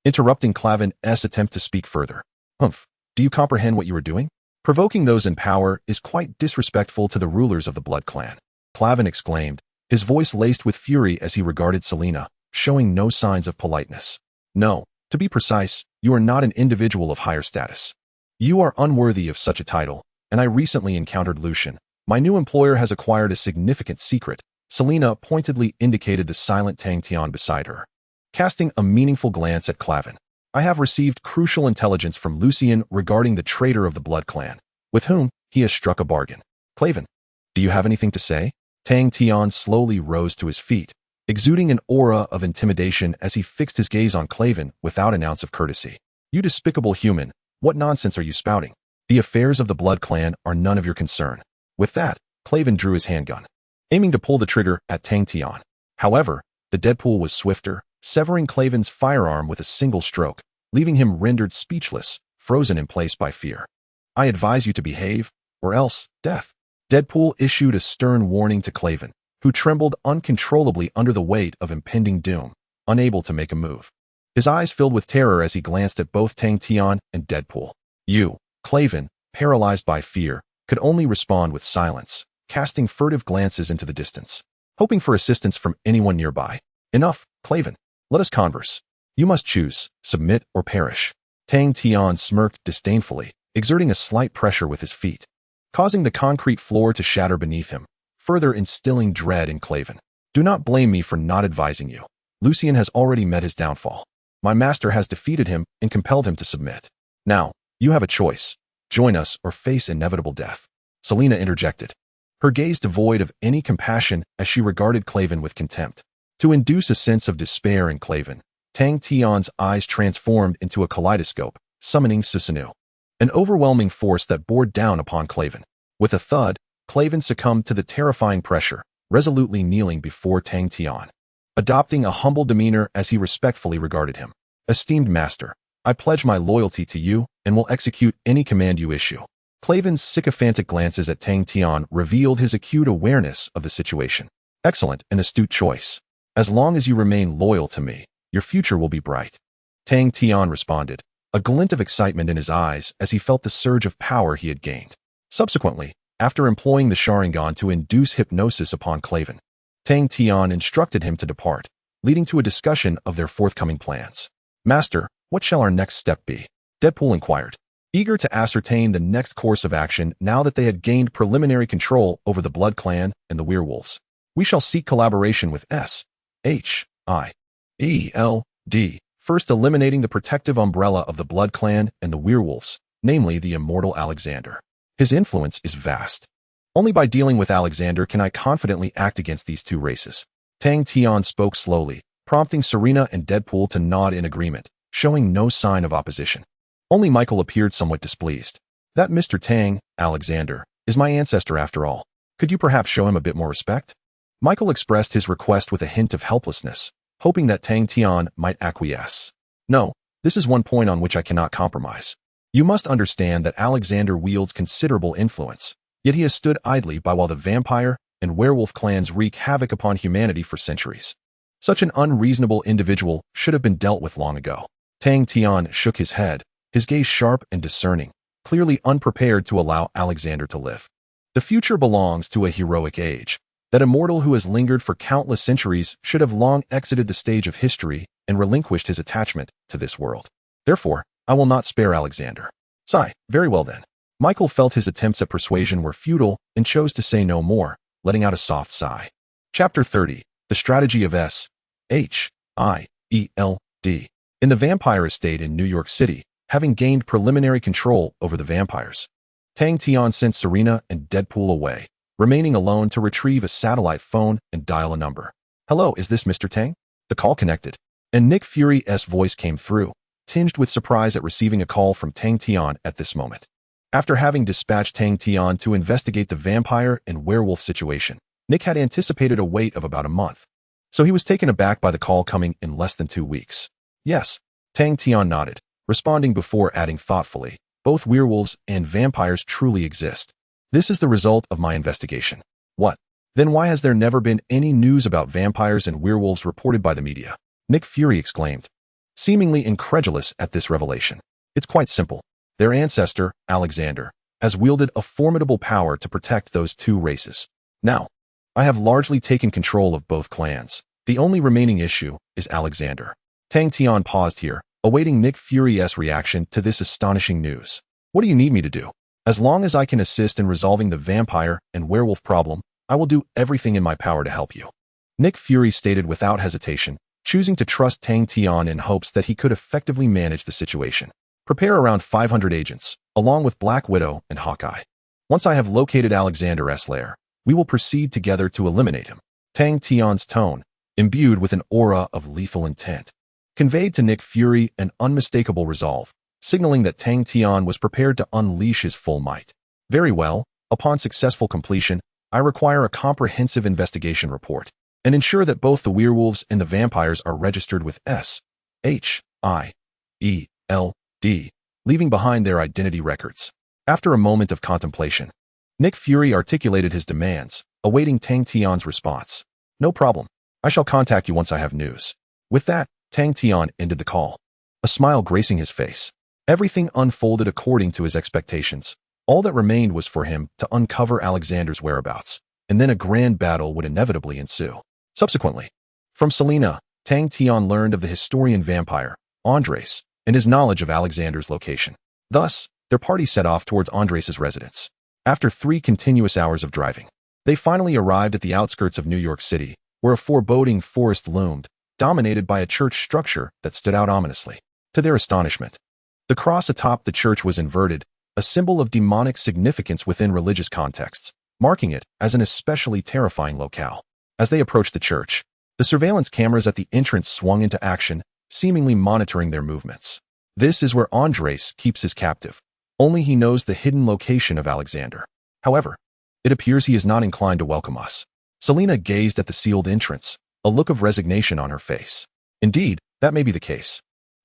Interrupting Clavin's attempt to speak further. Humph, do you comprehend what you are doing? Provoking those in power is quite disrespectful to the rulers of the Blood Clan. Clavin exclaimed, his voice laced with fury as he regarded Selena, showing no signs of politeness. No, to be precise, you are not an individual of higher status. You are unworthy of such a title, and I recently encountered Lucian. My new employer has acquired a significant secret. Selena pointedly indicated the silent Tang Tian beside her. Casting a meaningful glance at Clavin, I have received crucial intelligence from Lucian regarding the traitor of the Blood Clan, with whom he has struck a bargain. Clavin, do you have anything to say? Tang Tian slowly rose to his feet, exuding an aura of intimidation as he fixed his gaze on Clavin without an ounce of courtesy. You despicable human, what nonsense are you spouting? The affairs of the Blood Clan are none of your concern. With that, Clavin drew his handgun, aiming to pull the trigger at Tang Tian. However, the Deadpool was swifter, severing Clavin's firearm with a single stroke, leaving him rendered speechless, frozen in place by fear. I advise you to behave, or else, death. Deadpool issued a stern warning to Clavin, who trembled uncontrollably under the weight of impending doom, unable to make a move. His eyes filled with terror as he glanced at both Tang Tian and Deadpool. You, Clavin, paralyzed by fear, could only respond with silence, casting furtive glances into the distance, hoping for assistance from anyone nearby. Enough, Clavin. Let us converse. You must choose, submit or perish. Tang Tian smirked disdainfully, exerting a slight pressure with his feet, causing the concrete floor to shatter beneath him, further instilling dread in Clavin. Do not blame me for not advising you. Lucian has already met his downfall. My master has defeated him and compelled him to submit. Now, you have a choice. Join us or face inevitable death. Selena interjected, her gaze devoid of any compassion as she regarded Clavin with contempt. To induce a sense of despair in Clavin, Tang Tian's eyes transformed into a kaleidoscope, summoning Susanoo, an overwhelming force that bore down upon Clavin. With a thud, Clavin succumbed to the terrifying pressure, resolutely kneeling before Tang Tian, adopting a humble demeanor as he respectfully regarded him. Esteemed master, I pledge my loyalty to you and will execute any command you issue. Clavin's sycophantic glances at Tang Tian revealed his acute awareness of the situation. Excellent and astute choice. As long as you remain loyal to me, your future will be bright. Tang Tian responded, a glint of excitement in his eyes as he felt the surge of power he had gained. Subsequently, after employing the Sharingan to induce hypnosis upon Clavin, Tang Tian instructed him to depart, leading to a discussion of their forthcoming plans. Master, what shall our next step be? Deadpool inquired, eager to ascertain the next course of action now that they had gained preliminary control over the Blood Clan and the werewolves. We shall seek collaboration with Hydra, first eliminating the protective umbrella of the Blood Clan and the werewolves, namely the immortal Alexander. His influence is vast. Only by dealing with Alexander can I confidently act against these two races. Tang Tian spoke slowly, prompting Serena and Deadpool to nod in agreement, showing no sign of opposition. Only Michael appeared somewhat displeased. That Mr. Tang, Alexander, is my ancestor after all. Could you perhaps show him a bit more respect? Michael expressed his request with a hint of helplessness, hoping that Tang Tian might acquiesce. No, this is one point on which I cannot compromise. You must understand that Alexander wields considerable influence, yet he has stood idly by while the vampire and werewolf clans wreak havoc upon humanity for centuries. Such an unreasonable individual should have been dealt with long ago. Tang Tian shook his head, his gaze sharp and discerning, clearly unprepared to allow Alexander to live. The future belongs to a heroic age. That immortal who has lingered for countless centuries should have long exited the stage of history and relinquished his attachment to this world. Therefore, I will not spare Alexander. Sigh, very well then. Michael felt his attempts at persuasion were futile and chose to say no more, letting out a soft sigh. Chapter 30. The Strategy of Shyld. In the vampire estate in New York City, having gained preliminary control over the vampires, Tang Tian sent Serena and Deadpool away, remaining alone to retrieve a satellite phone and dial a number. Hello, is this Mr. Tang? The call connected, and Nick Fury's voice came through, tinged with surprise at receiving a call from Tang Tian at this moment. After having dispatched Tang Tian to investigate the vampire and werewolf situation, Nick had anticipated a wait of about a month, so he was taken aback by the call coming in less than 2 weeks. Yes, Tang Tian nodded, responding before adding thoughtfully, both werewolves and vampires truly exist. This is the result of my investigation. What? Then why has there never been any news about vampires and werewolves reported by the media? Nick Fury exclaimed, seemingly incredulous at this revelation. It's quite simple. Their ancestor, Alexander, has wielded a formidable power to protect those two races. Now, I have largely taken control of both clans. The only remaining issue is Alexander. Tang Tian paused here, awaiting Nick Fury's reaction to this astonishing news. What do you need me to do? As long as I can assist in resolving the vampire and werewolf problem, I will do everything in my power to help you. Nick Fury stated without hesitation, choosing to trust Tang Tian in hopes that he could effectively manage the situation. Prepare around 500 agents, along with Black Widow and Hawkeye. Once I have located Alexander's lair, we will proceed together to eliminate him. Tang Tian's tone, imbued with an aura of lethal intent, conveyed to Nick Fury an unmistakable resolve, signaling that Tang Tian was prepared to unleash his full might. Very well, upon successful completion, I require a comprehensive investigation report, and ensure that both the werewolves and the vampires are registered with Shyld, leaving behind their identity records. After a moment of contemplation, Nick Fury articulated his demands, awaiting Tang Tian's response. No problem. I shall contact you once I have news. With that, Tang Tian ended the call, a smile gracing his face. Everything unfolded according to his expectations. All that remained was for him to uncover Alexander's whereabouts, and then a grand battle would inevitably ensue. Subsequently, from Selena, Tang Tian learned of the historian vampire, Andres, and his knowledge of Alexander's location. Thus, their party set off towards Andres' residence. After 3 continuous hours of driving, they finally arrived at the outskirts of New York City, where a foreboding forest loomed, dominated by a church structure that stood out ominously. To their astonishment, the cross atop the church was inverted, a symbol of demonic significance within religious contexts, marking it as an especially terrifying locale. As they approached the church, the surveillance cameras at the entrance swung into action, seemingly monitoring their movements. This is where Andres keeps his captive. Only he knows the hidden location of Alexander. However, it appears he is not inclined to welcome us. Selena gazed at the sealed entrance, a look of resignation on her face. Indeed, that may be the case.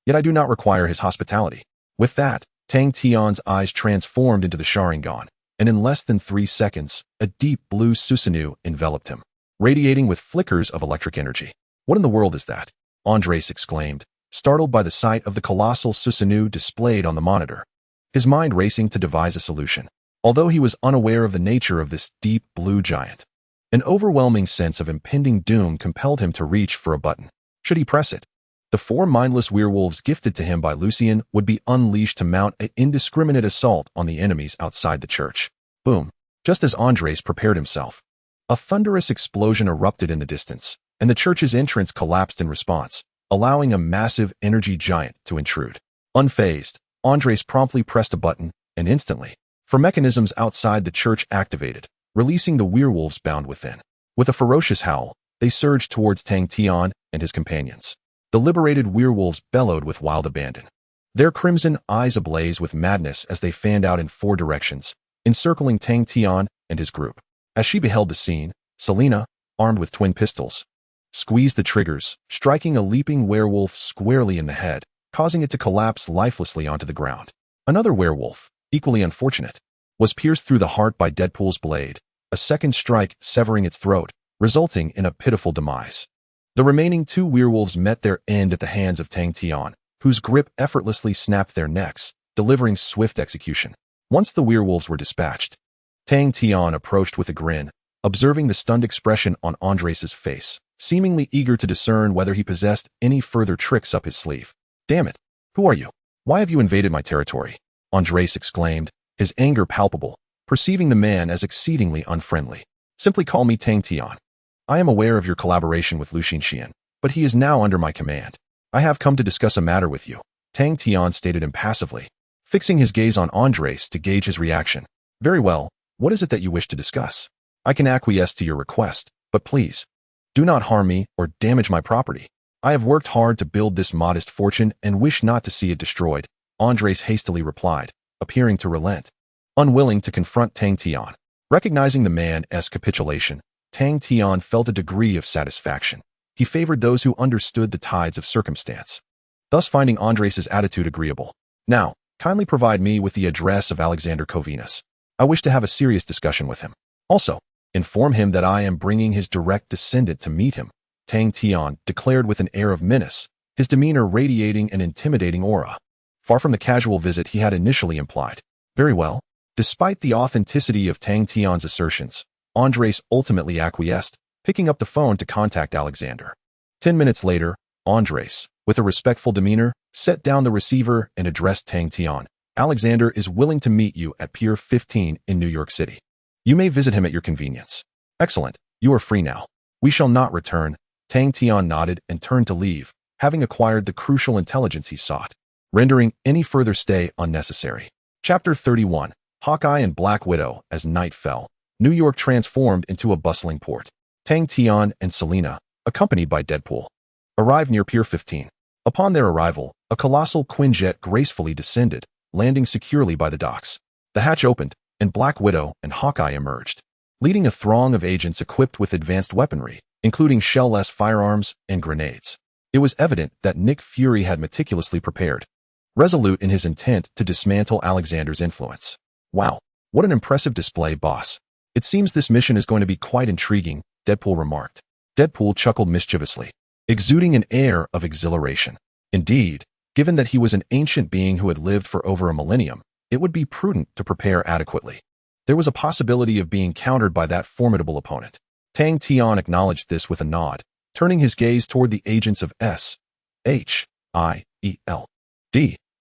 Yet I do not require his hospitality. With that, Tang Tian's eyes transformed into the Sharingan, and in less than 3 seconds, a deep blue Susanoo enveloped him, radiating with flickers of electric energy. What in the world is that? Andres exclaimed, startled by the sight of the colossal Susanoo displayed on the monitor, his mind racing to devise a solution. Although he was unaware of the nature of this deep blue giant, an overwhelming sense of impending doom compelled him to reach for a button. Should he press it, the 4 mindless werewolves gifted to him by Lucien would be unleashed to mount an indiscriminate assault on the enemies outside the church. Boom! Just as Andres prepared himself, a thunderous explosion erupted in the distance, and the church's entrance collapsed in response, allowing a massive energy giant to intrude. Unfazed, Andres promptly pressed a button, and instantly, 4 mechanisms outside the church activated, releasing the werewolves bound within. With a ferocious howl, they surged towards Tang Tian and his companions. The liberated werewolves bellowed with wild abandon, their crimson eyes ablaze with madness as they fanned out in 4 directions, encircling Tang Tian and his group. As she beheld the scene, Selena, armed with twin pistols, squeezed the triggers, striking a leaping werewolf squarely in the head, causing it to collapse lifelessly onto the ground. Another werewolf, equally unfortunate, was pierced through the heart by Deadpool's blade, a second strike severing its throat, resulting in a pitiful demise. The remaining two werewolves met their end at the hands of Tang Tian, whose grip effortlessly snapped their necks, delivering swift execution. Once the werewolves were dispatched, Tang Tian approached with a grin, observing the stunned expression on Andres' face, seemingly eager to discern whether he possessed any further tricks up his sleeve. "Damn it! Who are you? Why have you invaded my territory?" Andres exclaimed, his anger palpable, perceiving the man as exceedingly unfriendly. "Simply call me Tang Tian. I am aware of your collaboration with Lu Xinxian, but he is now under my command. I have come to discuss a matter with you," Tang Tian stated impassively, fixing his gaze on Andres to gauge his reaction. "Very well, what is it that you wish to discuss? I can acquiesce to your request, but please, do not harm me or damage my property. I have worked hard to build this modest fortune and wish not to see it destroyed," Andres hastily replied, appearing to relent, unwilling to confront Tang Tian. Recognizing the man's capitulation, Tang Tian felt a degree of satisfaction. He favored those who understood the tides of circumstance, thus finding Andres' attitude agreeable. "Now, kindly provide me with the address of Alexander Kovinas. I wish to have a serious discussion with him. Also, inform him that I am bringing his direct descendant to meet him," Tang Tian declared with an air of menace, his demeanor radiating an intimidating aura, far from the casual visit he had initially implied. Very well. Despite the authenticity of Tang Tian's assertions, Andres ultimately acquiesced, picking up the phone to contact Alexander. 10 minutes later, Andres, with a respectful demeanor, set down the receiver and addressed Tang Tian. "Alexander is willing to meet you at Pier 15 in New York City. You may visit him at your convenience." "Excellent. You are free now. We shall not return." Tang Tian nodded and turned to leave, having acquired the crucial intelligence he sought, rendering any further stay unnecessary. Chapter 31. Hawkeye and Black Widow. As night fell, New York transformed into a bustling port. Tang Tian and Selena, accompanied by Deadpool, arrived near Pier 15. Upon their arrival, a colossal Quinjet gracefully descended, landing securely by the docks. The hatch opened, and Black Widow and Hawkeye emerged, leading a throng of agents equipped with advanced weaponry, including shell-less firearms and grenades. It was evident that Nick Fury had meticulously prepared, resolute in his intent to dismantle Alexander's influence. "Wow, what an impressive display, boss. It seems this mission is going to be quite intriguing," Deadpool remarked. Deadpool chuckled mischievously, exuding an air of exhilaration. Indeed, given that he was an ancient being who had lived for over a millennium, it would be prudent to prepare adequately. There was a possibility of being countered by that formidable opponent. Tang Tian acknowledged this with a nod, turning his gaze toward the agents of S.H.I.E.L.D.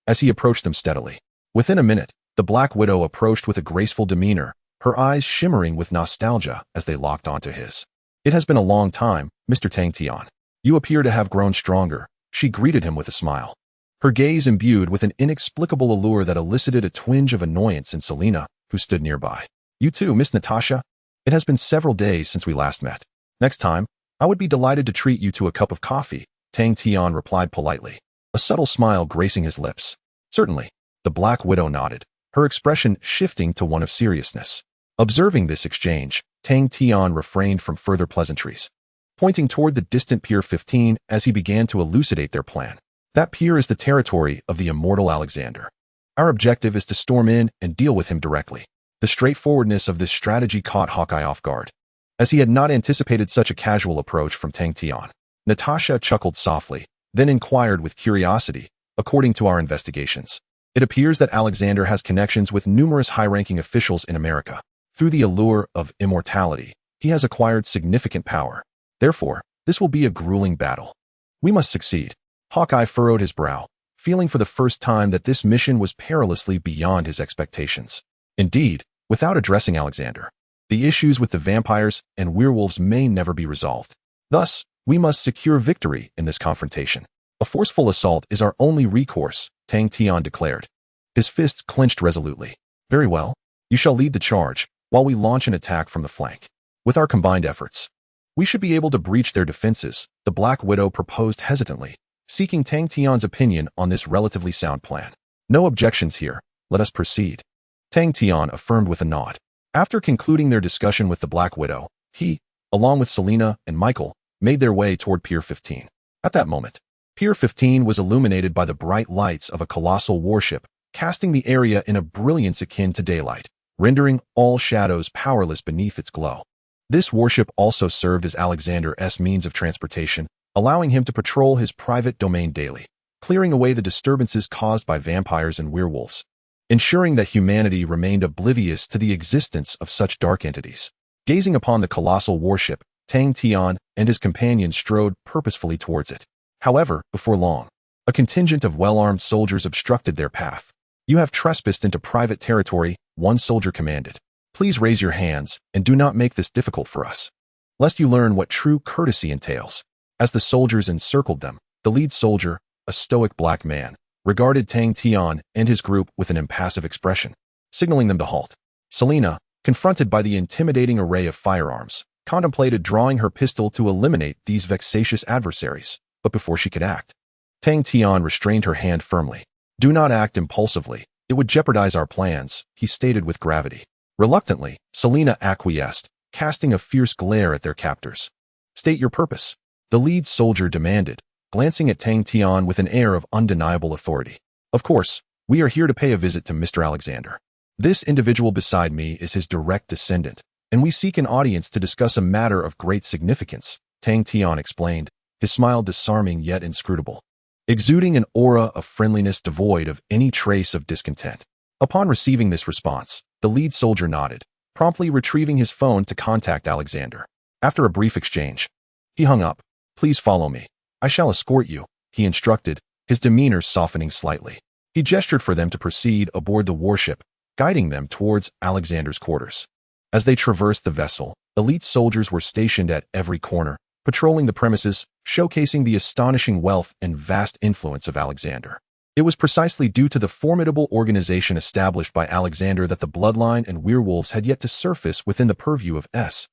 as he approached them steadily. Within a minute, the Black Widow approached with a graceful demeanor, her eyes shimmering with nostalgia as they locked onto his. "It has been a long time, Mr. Tang Tian. You appear to have grown stronger," she greeted him with a smile, her gaze imbued with an inexplicable allure that elicited a twinge of annoyance in Selena, who stood nearby. "You too, Miss Natasha. It has been several days since we last met. Next time, I would be delighted to treat you to a cup of coffee," Tang Tian replied politely, a subtle smile gracing his lips. "Certainly," the Black Widow nodded, her expression shifting to one of seriousness. Observing this exchange, Tang Tian refrained from further pleasantries, pointing toward the distant Pier 15 as he began to elucidate their plan. "That pier is the territory of the immortal Alexander. Our objective is to storm in and deal with him directly." The straightforwardness of this strategy caught Hawkeye off guard, as he had not anticipated such a casual approach from Tang Tian. Natasha chuckled softly, then inquired with curiosity, "According to our investigations, it appears that Alexander has connections with numerous high-ranking officials in America. Through the allure of immortality, he has acquired significant power. Therefore, this will be a grueling battle. We must succeed." Hawkeye furrowed his brow, feeling for the first time that this mission was perilously beyond his expectations. Indeed, without addressing Alexander, the issues with the vampires and werewolves may never be resolved. Thus, we must secure victory in this confrontation. "A forceful assault is our only recourse," Tang Tian declared, his fists clenched resolutely. "Very well. You shall lead the charge, while we launch an attack from the flank. With our combined efforts, we should be able to breach their defenses," the Black Widow proposed hesitantly, seeking Tang Tian's opinion on this relatively sound plan. "No objections here. Let us proceed," Tang Tian affirmed with a nod. After concluding their discussion with the Black Widow, he, along with Selena and Michael, made their way toward Pier 15. At that moment, Pier 15 was illuminated by the bright lights of a colossal warship, casting the area in a brilliance akin to daylight, rendering all shadows powerless beneath its glow. This warship also served as Alexander's means of transportation, allowing him to patrol his private domain daily, clearing away the disturbances caused by vampires and werewolves, ensuring that humanity remained oblivious to the existence of such dark entities. Gazing upon the colossal warship, Tang Tian and his companions strode purposefully towards it. However, before long, a contingent of well-armed soldiers obstructed their path. "You have trespassed into private territory," one soldier commanded. "Please raise your hands and do not make this difficult for us, lest you learn what true courtesy entails." As the soldiers encircled them, the lead soldier, a stoic black man, regarded Tang Tian and his group with an impassive expression, signaling them to halt. Selena, confronted by the intimidating array of firearms, contemplated drawing her pistol to eliminate these vexatious adversaries, but before she could act, Tang Tian restrained her hand firmly. "Do not act impulsively. It would jeopardize our plans," he stated with gravity. Reluctantly, Selena acquiesced, casting a fierce glare at their captors. "State your purpose," the lead soldier demanded, glancing at Tang Tian with an air of undeniable authority. "Of course, we are here to pay a visit to Mr. Alexander. This individual beside me is his direct descendant, and we seek an audience to discuss a matter of great significance," Tang Tian explained, his smile disarming yet inscrutable, exuding an aura of friendliness devoid of any trace of discontent. Upon receiving this response, the lead soldier nodded, promptly retrieving his phone to contact Alexander. After a brief exchange, he hung up. "Please follow me. I shall escort you," he instructed, his demeanor softening slightly. He gestured for them to proceed aboard the warship, guiding them towards Alexander's quarters. As they traversed the vessel, elite soldiers were stationed at every corner, patrolling the premises, showcasing the astonishing wealth and vast influence of Alexander. It was precisely due to the formidable organization established by Alexander that the bloodline and werewolves had yet to surface within the purview of Shyld.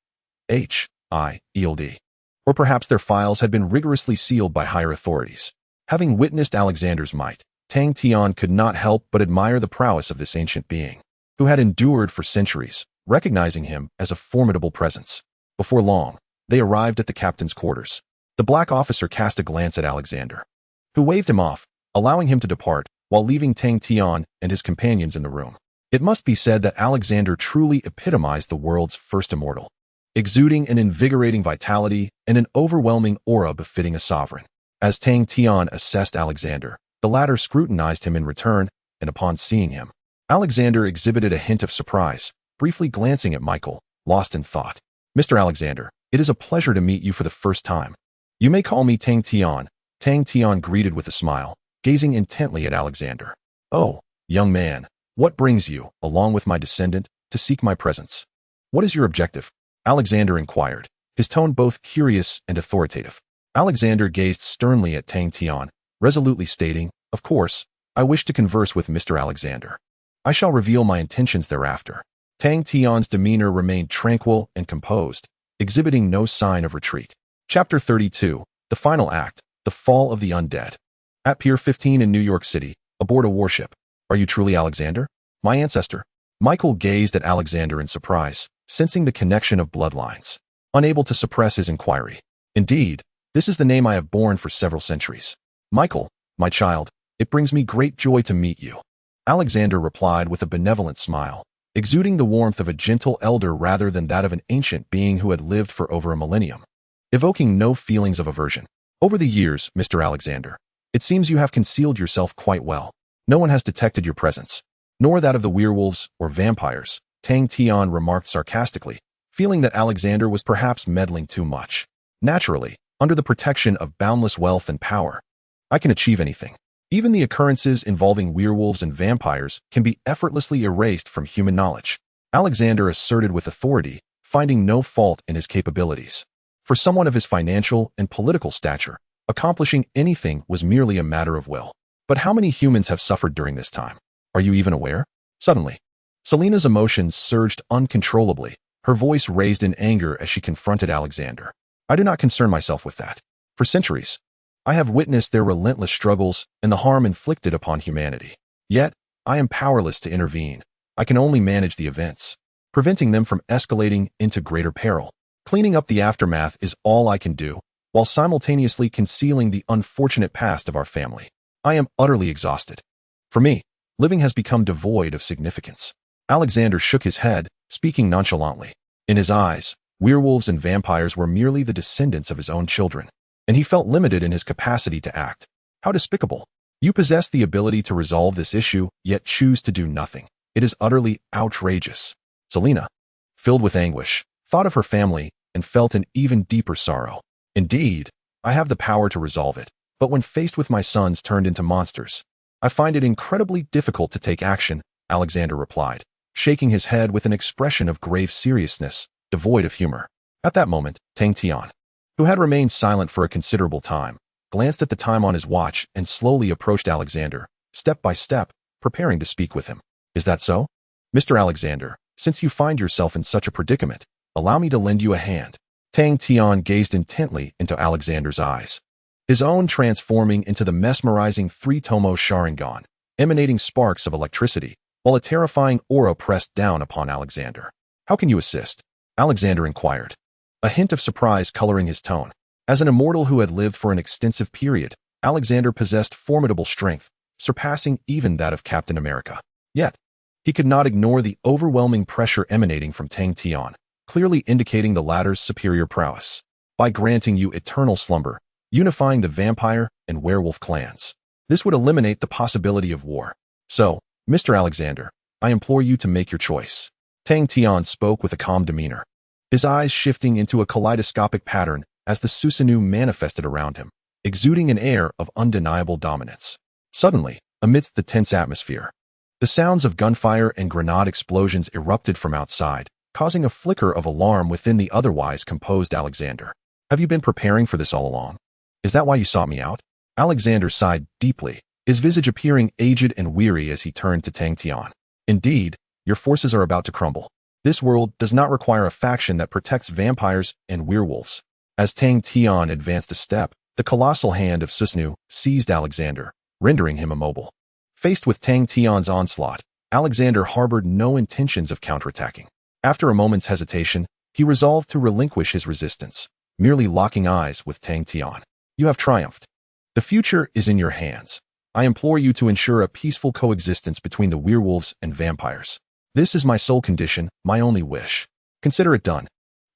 Or perhaps their files had been rigorously sealed by higher authorities. Having witnessed Alexander's might, Tang Tian could not help but admire the prowess of this ancient being, who had endured for centuries, recognizing him as a formidable presence. Before long, they arrived at the captain's quarters. The black officer cast a glance at Alexander, who waved him off, allowing him to depart, while leaving Tang Tian and his companions in the room. It must be said that Alexander truly epitomized the world's first immortal, exuding an invigorating vitality and an overwhelming aura befitting a sovereign. As Tang Tian assessed Alexander, the latter scrutinized him in return, and upon seeing him, Alexander exhibited a hint of surprise, briefly glancing at Michael, lost in thought. "Mr. Alexander, it is a pleasure to meet you for the first time. You may call me Tang Tian," Tang Tian greeted with a smile, gazing intently at Alexander. "Oh, young man, what brings you, along with my descendant, to seek my presence? What is your objective?" Alexander inquired, his tone both curious and authoritative. Alexander gazed sternly at Tang Tian, resolutely stating, "Of course, I wish to converse with Mr. Alexander. I shall reveal my intentions thereafter." Tang Tian's demeanor remained tranquil and composed, exhibiting no sign of retreat. Chapter 32, The Final Act, The Fall of the Undead. At Pier 15 in New York City, aboard a warship. "Are you truly Alexander, my ancestor?" Michael gazed at Alexander in surprise, sensing the connection of bloodlines, unable to suppress his inquiry. "Indeed, this is the name I have borne for several centuries. Michael, my child, it brings me great joy to meet you," Alexander replied with a benevolent smile, exuding the warmth of a gentle elder rather than that of an ancient being who had lived for over a millennium, evoking no feelings of aversion. "Over the years, Mr. Alexander, it seems you have concealed yourself quite well. No one has detected your presence, nor that of the werewolves or vampires," Tang Tian remarked sarcastically, feeling that Alexander was perhaps meddling too much. "Naturally, under the protection of boundless wealth and power, I can achieve anything. Even the occurrences involving werewolves and vampires can be effortlessly erased from human knowledge," Alexander asserted with authority, finding no fault in his capabilities. For someone of his financial and political stature, accomplishing anything was merely a matter of will. But how many humans have suffered during this time? Are you even aware? Suddenly, Selena's emotions surged uncontrollably, her voice raised in anger as she confronted Alexander. "I do not concern myself with that. For centuries, I have witnessed their relentless struggles and the harm inflicted upon humanity. Yet, I am powerless to intervene. I can only manage the events." preventing them from escalating into greater peril. Cleaning up the aftermath is all I can do, while simultaneously concealing the unfortunate past of our family. I am utterly exhausted. For me, living has become devoid of significance. Alexander shook his head, speaking nonchalantly. In his eyes, werewolves and vampires were merely the descendants of his own children, and he felt limited in his capacity to act. How despicable. You possess the ability to resolve this issue, yet choose to do nothing. It is utterly outrageous. Selena, filled with anguish, thought of her family and felt an even deeper sorrow. Indeed, I have the power to resolve it, but when faced with my sons turned into monsters, I find it incredibly difficult to take action, Alexander replied, shaking his head with an expression of grave seriousness, devoid of humor. At that moment, Tang Tian, who had remained silent for a considerable time, glanced at the time on his watch and slowly approached Alexander, step by step, preparing to speak with him. Is that so? Mr. Alexander, since you find yourself in such a predicament, allow me to lend you a hand. Tang Tian gazed intently into Alexander's eyes, his own transforming into the mesmerizing three-tomo Sharingan, emanating sparks of electricity, while a terrifying aura pressed down upon Alexander. How can you assist? Alexander inquired, a hint of surprise coloring his tone. As an immortal who had lived for an extensive period, Alexander possessed formidable strength, surpassing even that of Captain America. Yet, he could not ignore the overwhelming pressure emanating from Tang Tian, clearly indicating the latter's superior prowess. By granting you eternal slumber, unifying the vampire and werewolf clans, this would eliminate the possibility of war. So, Mr. Alexander, I implore you to make your choice. Tang Tian spoke with a calm demeanor, his eyes shifting into a kaleidoscopic pattern as the Susanoo manifested around him, exuding an air of undeniable dominance. Suddenly, amidst the tense atmosphere, the sounds of gunfire and grenade explosions erupted from outside, causing a flicker of alarm within the otherwise composed Alexander. Have you been preparing for this all along? Is that why you sought me out? Alexander sighed deeply, his visage appearing aged and weary as he turned to Tang Tian. Indeed, your forces are about to crumble. This world does not require a faction that protects vampires and werewolves. As Tang Tian advanced a step, the colossal hand of Susanoo seized Alexander, rendering him immobile. Faced with Tang Tian's onslaught, Alexander harbored no intentions of counterattacking. After a moment's hesitation, he resolved to relinquish his resistance, merely locking eyes with Tang Tian. You have triumphed. The future is in your hands. I implore you to ensure a peaceful coexistence between the werewolves and vampires. This is my sole condition, my only wish. Consider it done.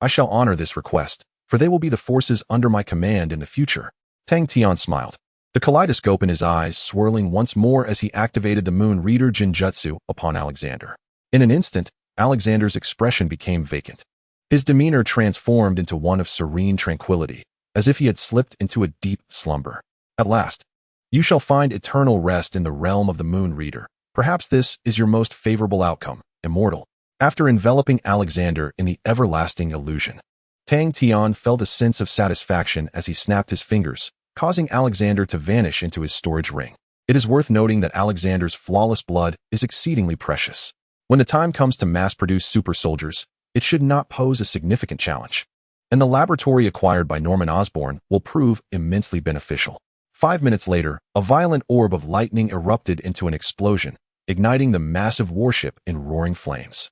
I shall honor this request, for they will be the forces under my command in the future. Tang Tian smiled, the kaleidoscope in his eyes swirling once more as he activated the Moon Reader Jinjutsu upon Alexander. In an instant, Alexander's expression became vacant. His demeanor transformed into one of serene tranquility, as if he had slipped into a deep slumber. At last, you shall find eternal rest in the realm of the Moon Reader. Perhaps this is your most favorable outcome, immortal. After enveloping Alexander in the everlasting illusion, Tang Tian felt a sense of satisfaction as he snapped his fingers, causing Alexander to vanish into his storage ring. It is worth noting that Alexander's flawless blood is exceedingly precious. When the time comes to mass-produce super soldiers, it should not pose a significant challenge, and the laboratory acquired by Norman Osborn will prove immensely beneficial. 5 minutes later, a violent orb of lightning erupted into an explosion, igniting the massive warship in roaring flames.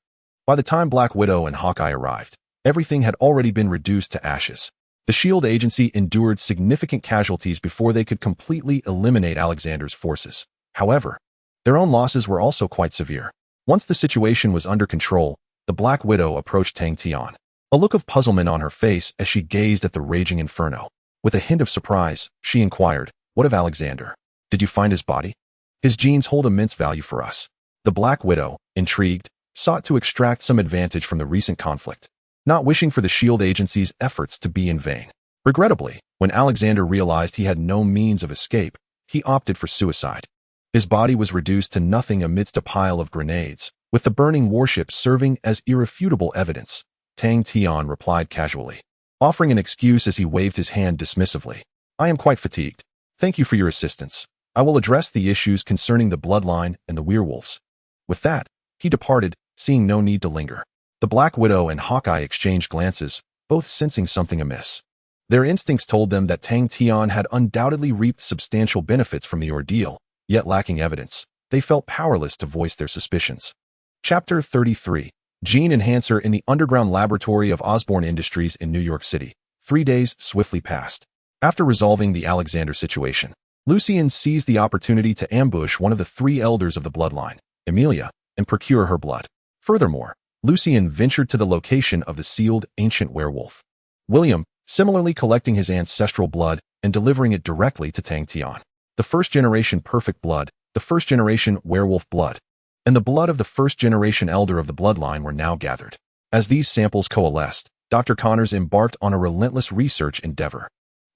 By the time Black Widow and Hawkeye arrived, everything had already been reduced to ashes. The SHIELD agency endured significant casualties before they could completely eliminate Alexander's forces. However, their own losses were also quite severe. Once the situation was under control, the Black Widow approached Tang Tian, a look of puzzlement on her face as she gazed at the raging inferno. With a hint of surprise, she inquired, "What of Alexander? Did you find his body? His genes hold immense value for us." The Black Widow, intrigued, sought to extract some advantage from the recent conflict, not wishing for the SHIELD agency's efforts to be in vain. Regrettably, when Alexander realized he had no means of escape, he opted for suicide. His body was reduced to nothing amidst a pile of grenades, with the burning warship serving as irrefutable evidence. Tang Tian replied casually, offering an excuse as he waved his hand dismissively. "I am quite fatigued. Thank you for your assistance. I will address the issues concerning the bloodline and the werewolves." With that, he departed, seeing no need to linger. The Black Widow and Hawkeye exchanged glances, both sensing something amiss. Their instincts told them that Tang Tian had undoubtedly reaped substantial benefits from the ordeal, yet lacking evidence, they felt powerless to voice their suspicions. Chapter 33. gene enhancer in the underground laboratory of Osborne Industries in New York City. 3 days swiftly passed. After resolving the Alexander situation, Lucien seized the opportunity to ambush one of the 3 elders of the bloodline, Emilia, and procure her blood. Furthermore, Lucien ventured to the location of the sealed ancient werewolf, William, similarly collecting his ancestral blood and delivering it directly to Tang Tian. The first-generation perfect blood, the first-generation werewolf blood, and the blood of the first-generation elder of the bloodline were now gathered. As these samples coalesced, Dr. Connors embarked on a relentless research endeavor,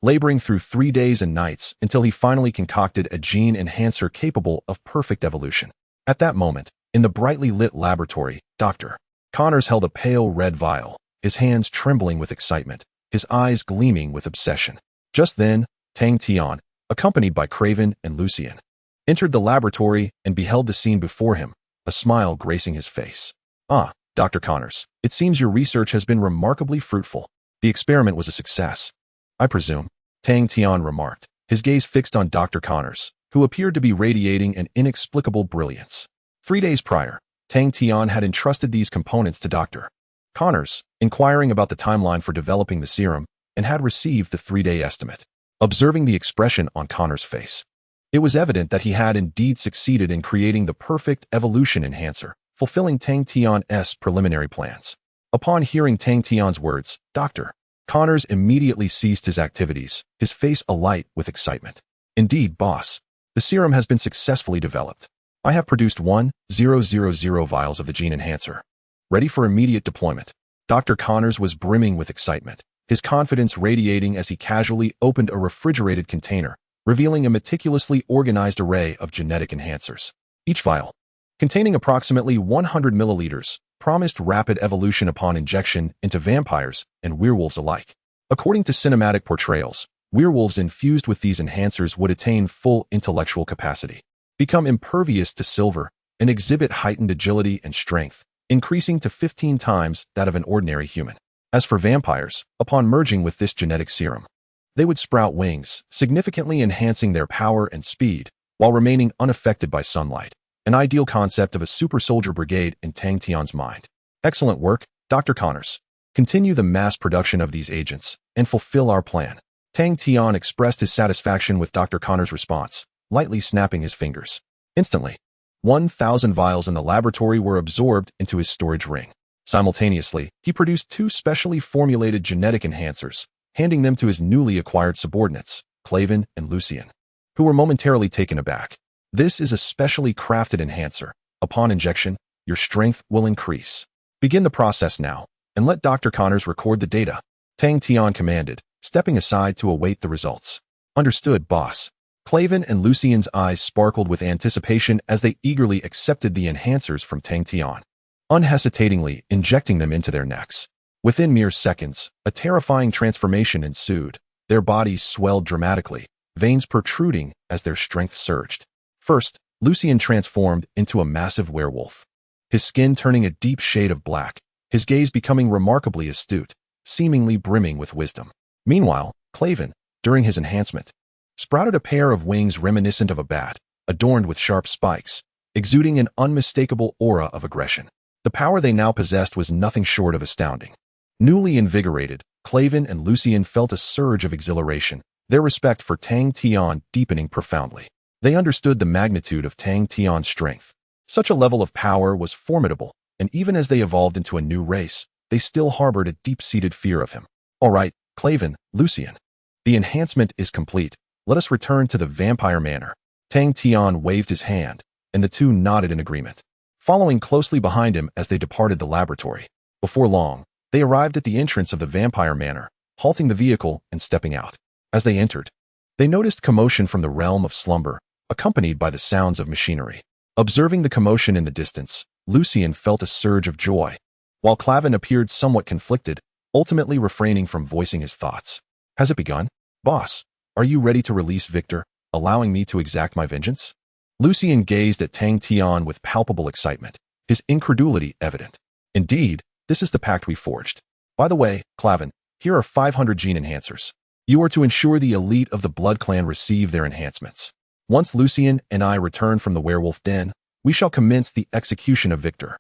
laboring through 3 days and nights until he finally concocted a gene enhancer capable of perfect evolution. At that moment, in the brightly lit laboratory, Dr. Connors held a pale red vial, his hands trembling with excitement, his eyes gleaming with obsession. Just then, Tang Tian, accompanied by Craven and Lucien, entered the laboratory and beheld the scene before him, a smile gracing his face. "Ah, Dr. Connors, it seems your research has been remarkably fruitful. The experiment was a success, I presume," Tang Tian remarked, his gaze fixed on Dr. Connors, who appeared to be radiating an inexplicable brilliance. 3 days prior, Tang Tian had entrusted these components to Dr. Connors, inquiring about the timeline for developing the serum, and had received the 3-day estimate. Observing the expression on Connors' face, it was evident that he had indeed succeeded in creating the perfect evolution enhancer, fulfilling Tang Tian's preliminary plans. Upon hearing Tang Tian's words, Dr. Connors immediately ceased his activities, his face alight with excitement. "Indeed, boss, the serum has been successfully developed. I have produced 1,000 vials of the gene enhancer, ready for immediate deployment." Dr. Connors was brimming with excitement, his confidence radiating as he casually opened a refrigerated container, revealing a meticulously organized array of genetic enhancers. Each vial, containing approximately 100 milliliters, promised rapid evolution upon injection into vampires and werewolves alike. According to cinematic portrayals, werewolves infused with these enhancers would attain full intellectual capacity, become impervious to silver, and exhibit heightened agility and strength, increasing to 15 times that of an ordinary human. As for vampires, upon merging with this genetic serum, they would sprout wings, significantly enhancing their power and speed, while remaining unaffected by sunlight. An ideal concept of a super soldier brigade in Tang Tian's mind. "Excellent work, Dr. Connors. Continue the mass production of these agents, and fulfill our plan." Tang Tian expressed his satisfaction with Dr. Connors' response, lightly snapping his fingers. Instantly, 1,000 vials in the laboratory were absorbed into his storage ring. Simultaneously, he produced 2 specially formulated genetic enhancers, handing them to his newly acquired subordinates, Craven and Lucien, who were momentarily taken aback. "This is a specially crafted enhancer. Upon injection, your strength will increase. Begin the process now, and let Dr. Connors record the data," Tang Tian commanded, stepping aside to await the results. "Understood, boss." Craven and Lucien's eyes sparkled with anticipation as they eagerly accepted the enhancers from Tang Tian, unhesitatingly injecting them into their necks. Within mere seconds, a terrifying transformation ensued. Their bodies swelled dramatically, veins protruding as their strength surged. First, Lucien transformed into a massive werewolf, his skin turning a deep shade of black, his gaze becoming remarkably astute, seemingly brimming with wisdom. Meanwhile, Craven, during his enhancement, sprouted a pair of wings reminiscent of a bat, adorned with sharp spikes, exuding an unmistakable aura of aggression. The power they now possessed was nothing short of astounding. Newly invigorated, Craven and Lucien felt a surge of exhilaration, their respect for Tang Tian deepening profoundly. They understood the magnitude of Tang Tian's strength. Such a level of power was formidable, and even as they evolved into a new race, they still harbored a deep-seated fear of him. "All right, Craven, Lucien. The enhancement is complete. Let us return to the vampire manor." Tang Tian waved his hand, and the two nodded in agreement, following closely behind him as they departed the laboratory. Before long, they arrived at the entrance of the vampire manor, halting the vehicle and stepping out. As they entered, they noticed commotion from the realm of slumber, accompanied by the sounds of machinery. Observing the commotion in the distance, Lucien felt a surge of joy, while Craven appeared somewhat conflicted, ultimately refraining from voicing his thoughts. "Has it begun? Boss, are you ready to release Victor, allowing me to exact my vengeance?" Lucien gazed at Tang Tian with palpable excitement, his incredulity evident. "Indeed, this is the pact we forged. By the way, Craven, here are 500 gene enhancers. You are to ensure the elite of the Blood Clan receive their enhancements. Once Lucien and I return from the werewolf den, we shall commence the execution of Victor."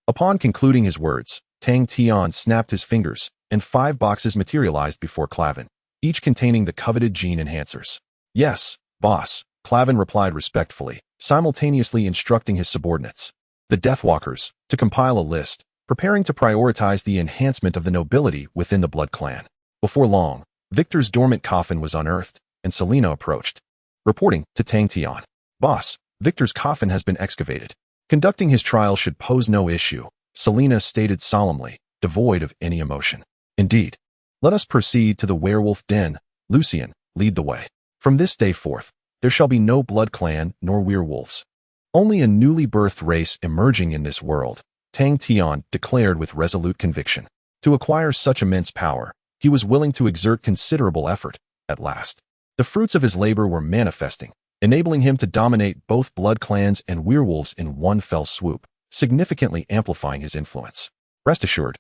Upon concluding his words, Tang Tian snapped his fingers, and 5 boxes materialized before Clavin, each containing the coveted gene enhancers. Yes, boss, Clavin replied respectfully, simultaneously instructing his subordinates, the Deathwalkers, to compile a list, preparing to prioritize the enhancement of the nobility within the Blood Clan. Before long, Victor's dormant coffin was unearthed, and Selena approached, reporting to Tang Tian. Boss, Victor's coffin has been excavated. Conducting his trial should pose no issue, Selena stated solemnly, devoid of any emotion. Indeed. Let us proceed to the werewolf den. Lucien, lead the way. From this day forth, there shall be no blood clan nor werewolves. Only a newly birthed race emerging in this world, Tang Tian declared with resolute conviction. To acquire such immense power, he was willing to exert considerable effort. At last, the fruits of his labor were manifesting, enabling him to dominate both blood clans and werewolves in one fell swoop, significantly amplifying his influence. Rest assured,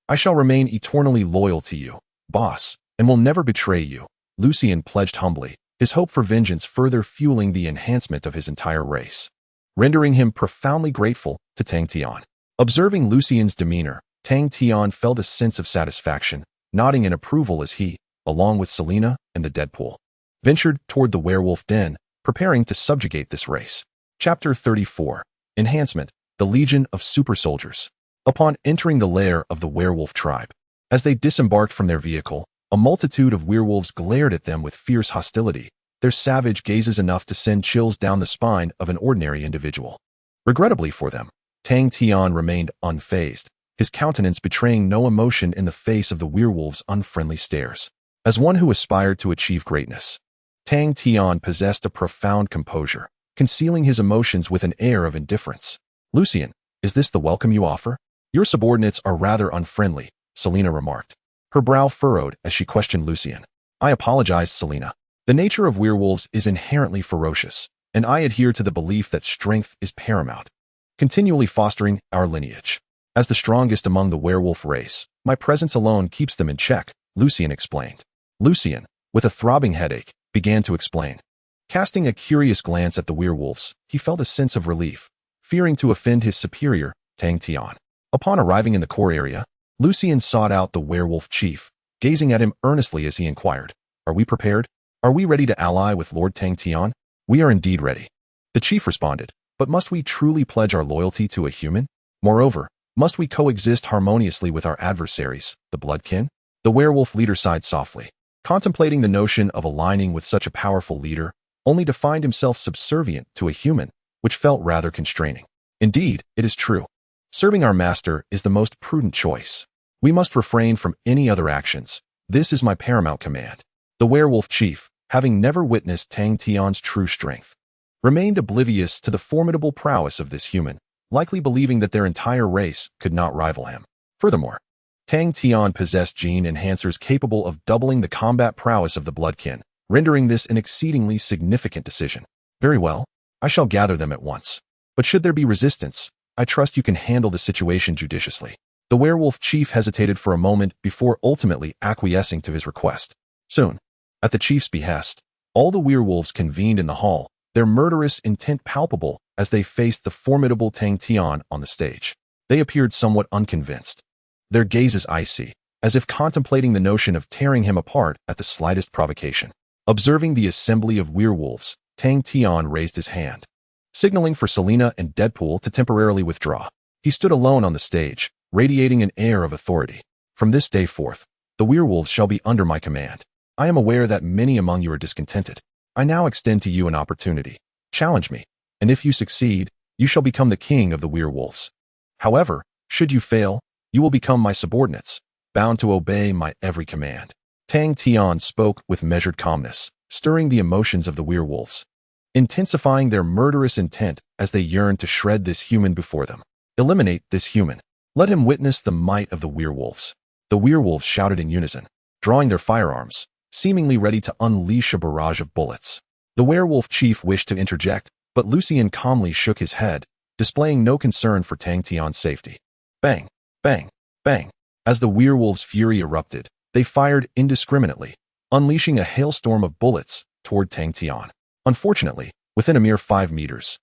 I shall remain eternally loyal to you, boss, and will never betray you, Lucien pledged humbly, his hope for vengeance further fueling the enhancement of his entire race, rendering him profoundly grateful to Tang Tian. Observing Lucien's demeanor, Tang Tian felt a sense of satisfaction, nodding in approval as he, along with Selena and the Deadpool, ventured toward the werewolf den, preparing to subjugate this race. Chapter 34. Enhancement, the Legion of Super Soldiers. Upon entering the lair of the werewolf tribe, as they disembarked from their vehicle, a multitude of werewolves glared at them with fierce hostility, their savage gazes enough to send chills down the spine of an ordinary individual. Regrettably for them, Tang Tian remained unfazed, his countenance betraying no emotion in the face of the werewolves' unfriendly stares. As one who aspired to achieve greatness, Tang Tian possessed a profound composure, concealing his emotions with an air of indifference. Lucien, is this the welcome you offer? Your subordinates are rather unfriendly, Selena remarked, her brow furrowed as she questioned Lucien. I apologize, Selena. The nature of werewolves is inherently ferocious, and I adhere to the belief that strength is paramount, continually fostering our lineage. As the strongest among the werewolf race, my presence alone keeps them in check, Lucien explained. Lucien, with a throbbing headache, began to explain. Casting a curious glance at the werewolves, he felt a sense of relief, fearing to offend his superior, Tang Tian. Upon arriving in the core area, Lucien sought out the werewolf chief, gazing at him earnestly as he inquired, Are we prepared? Are we ready to ally with Lord Tang Tian? We are indeed ready. The chief responded, But must we truly pledge our loyalty to a human? Moreover, must we coexist harmoniously with our adversaries, the bloodkin? The werewolf leader sighed softly, contemplating the notion of aligning with such a powerful leader, only to find himself subservient to a human, which felt rather constraining. Indeed, it is true. Serving our master is the most prudent choice. We must refrain from any other actions. This is my paramount command. The werewolf chief, having never witnessed Tang Tian's true strength, remained oblivious to the formidable prowess of this human, likely believing that their entire race could not rival him. Furthermore, Tang Tian possessed gene enhancers capable of doubling the combat prowess of the bloodkin, rendering this an exceedingly significant decision. Very well, I shall gather them at once. But should there be resistance, I trust you can handle the situation judiciously. The werewolf chief hesitated for a moment before ultimately acquiescing to his request. Soon, at the chief's behest, all the werewolves convened in the hall, their murderous intent palpable as they faced the formidable Tang Tian on the stage. They appeared somewhat unconvinced, their gazes icy, as if contemplating the notion of tearing him apart at the slightest provocation. Observing the assembly of werewolves, Tang Tian raised his hand, signaling for Selena and Deadpool to temporarily withdraw. He stood alone on the stage, radiating an air of authority. From this day forth, the werewolves shall be under my command. I am aware that many among you are discontented. I now extend to you an opportunity. Challenge me, and if you succeed, you shall become the king of the werewolves. However, should you fail, you will become my subordinates, bound to obey my every command. Tang Tian spoke with measured calmness, stirring the emotions of the werewolves, intensifying their murderous intent as they yearned to shred this human before them. Eliminate this human. Let him witness the might of the werewolves. The werewolves shouted in unison, drawing their firearms, seemingly ready to unleash a barrage of bullets. The werewolf chief wished to interject, but Lucien calmly shook his head, displaying no concern for Tang Tian's safety. Bang, bang, bang. As the werewolves' fury erupted, they fired indiscriminately, unleashing a hailstorm of bullets toward Tang Tian. Unfortunately, within a mere 5 meters,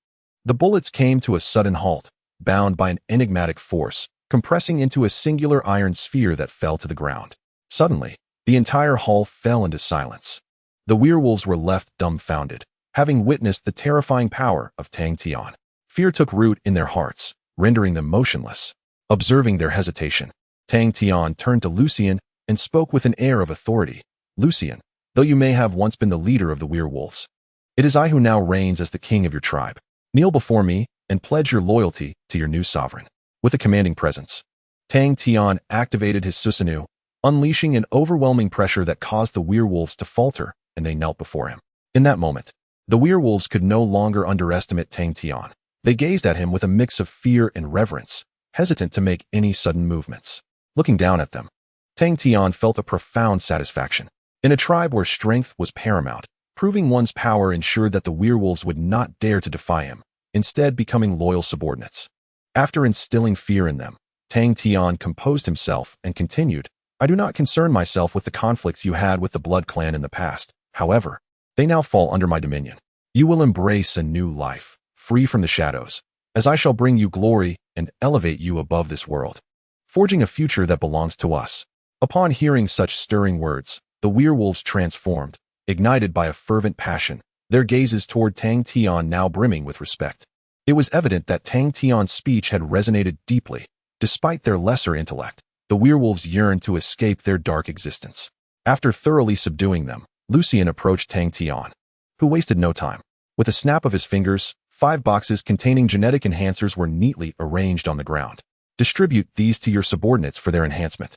the bullets came to a sudden halt, bound by an enigmatic force, compressing into a singular iron sphere that fell to the ground. Suddenly, the entire hall fell into silence. The werewolves were left dumbfounded, having witnessed the terrifying power of Tang Tian. Fear took root in their hearts, rendering them motionless. Observing their hesitation, Tang Tian turned to Lucien and spoke with an air of authority. Lucien, though you may have once been the leader of the werewolves, it is I who now reigns as the king of your tribe. Kneel before me and pledge your loyalty to your new sovereign. With a commanding presence, Tang Tian activated his Susanoo, unleashing an overwhelming pressure that caused the werewolves to falter, and they knelt before him. In that moment, the werewolves could no longer underestimate Tang Tian. They gazed at him with a mix of fear and reverence, hesitant to make any sudden movements. Looking down at them, Tang Tian felt a profound satisfaction. In a tribe where strength was paramount, proving one's power ensured that the werewolves would not dare to defy him, instead becoming loyal subordinates. After instilling fear in them, Tang Tian composed himself and continued, I do not concern myself with the conflicts you had with the Blood Clan in the past. However, they now fall under my dominion. You will embrace a new life, free from the shadows, as I shall bring you glory and elevate you above this world, forging a future that belongs to us. Upon hearing such stirring words, the werewolves transformed, ignited by a fervent passion, their gazes toward Tang Tian now brimming with respect. It was evident that Tang Tian's speech had resonated deeply. Despite their lesser intellect, the werewolves yearned to escape their dark existence. After thoroughly subduing them, Lucien approached Tang Tian, who wasted no time. With a snap of his fingers, 5 boxes containing genetic enhancers were neatly arranged on the ground. Distribute these to your subordinates for their enhancement.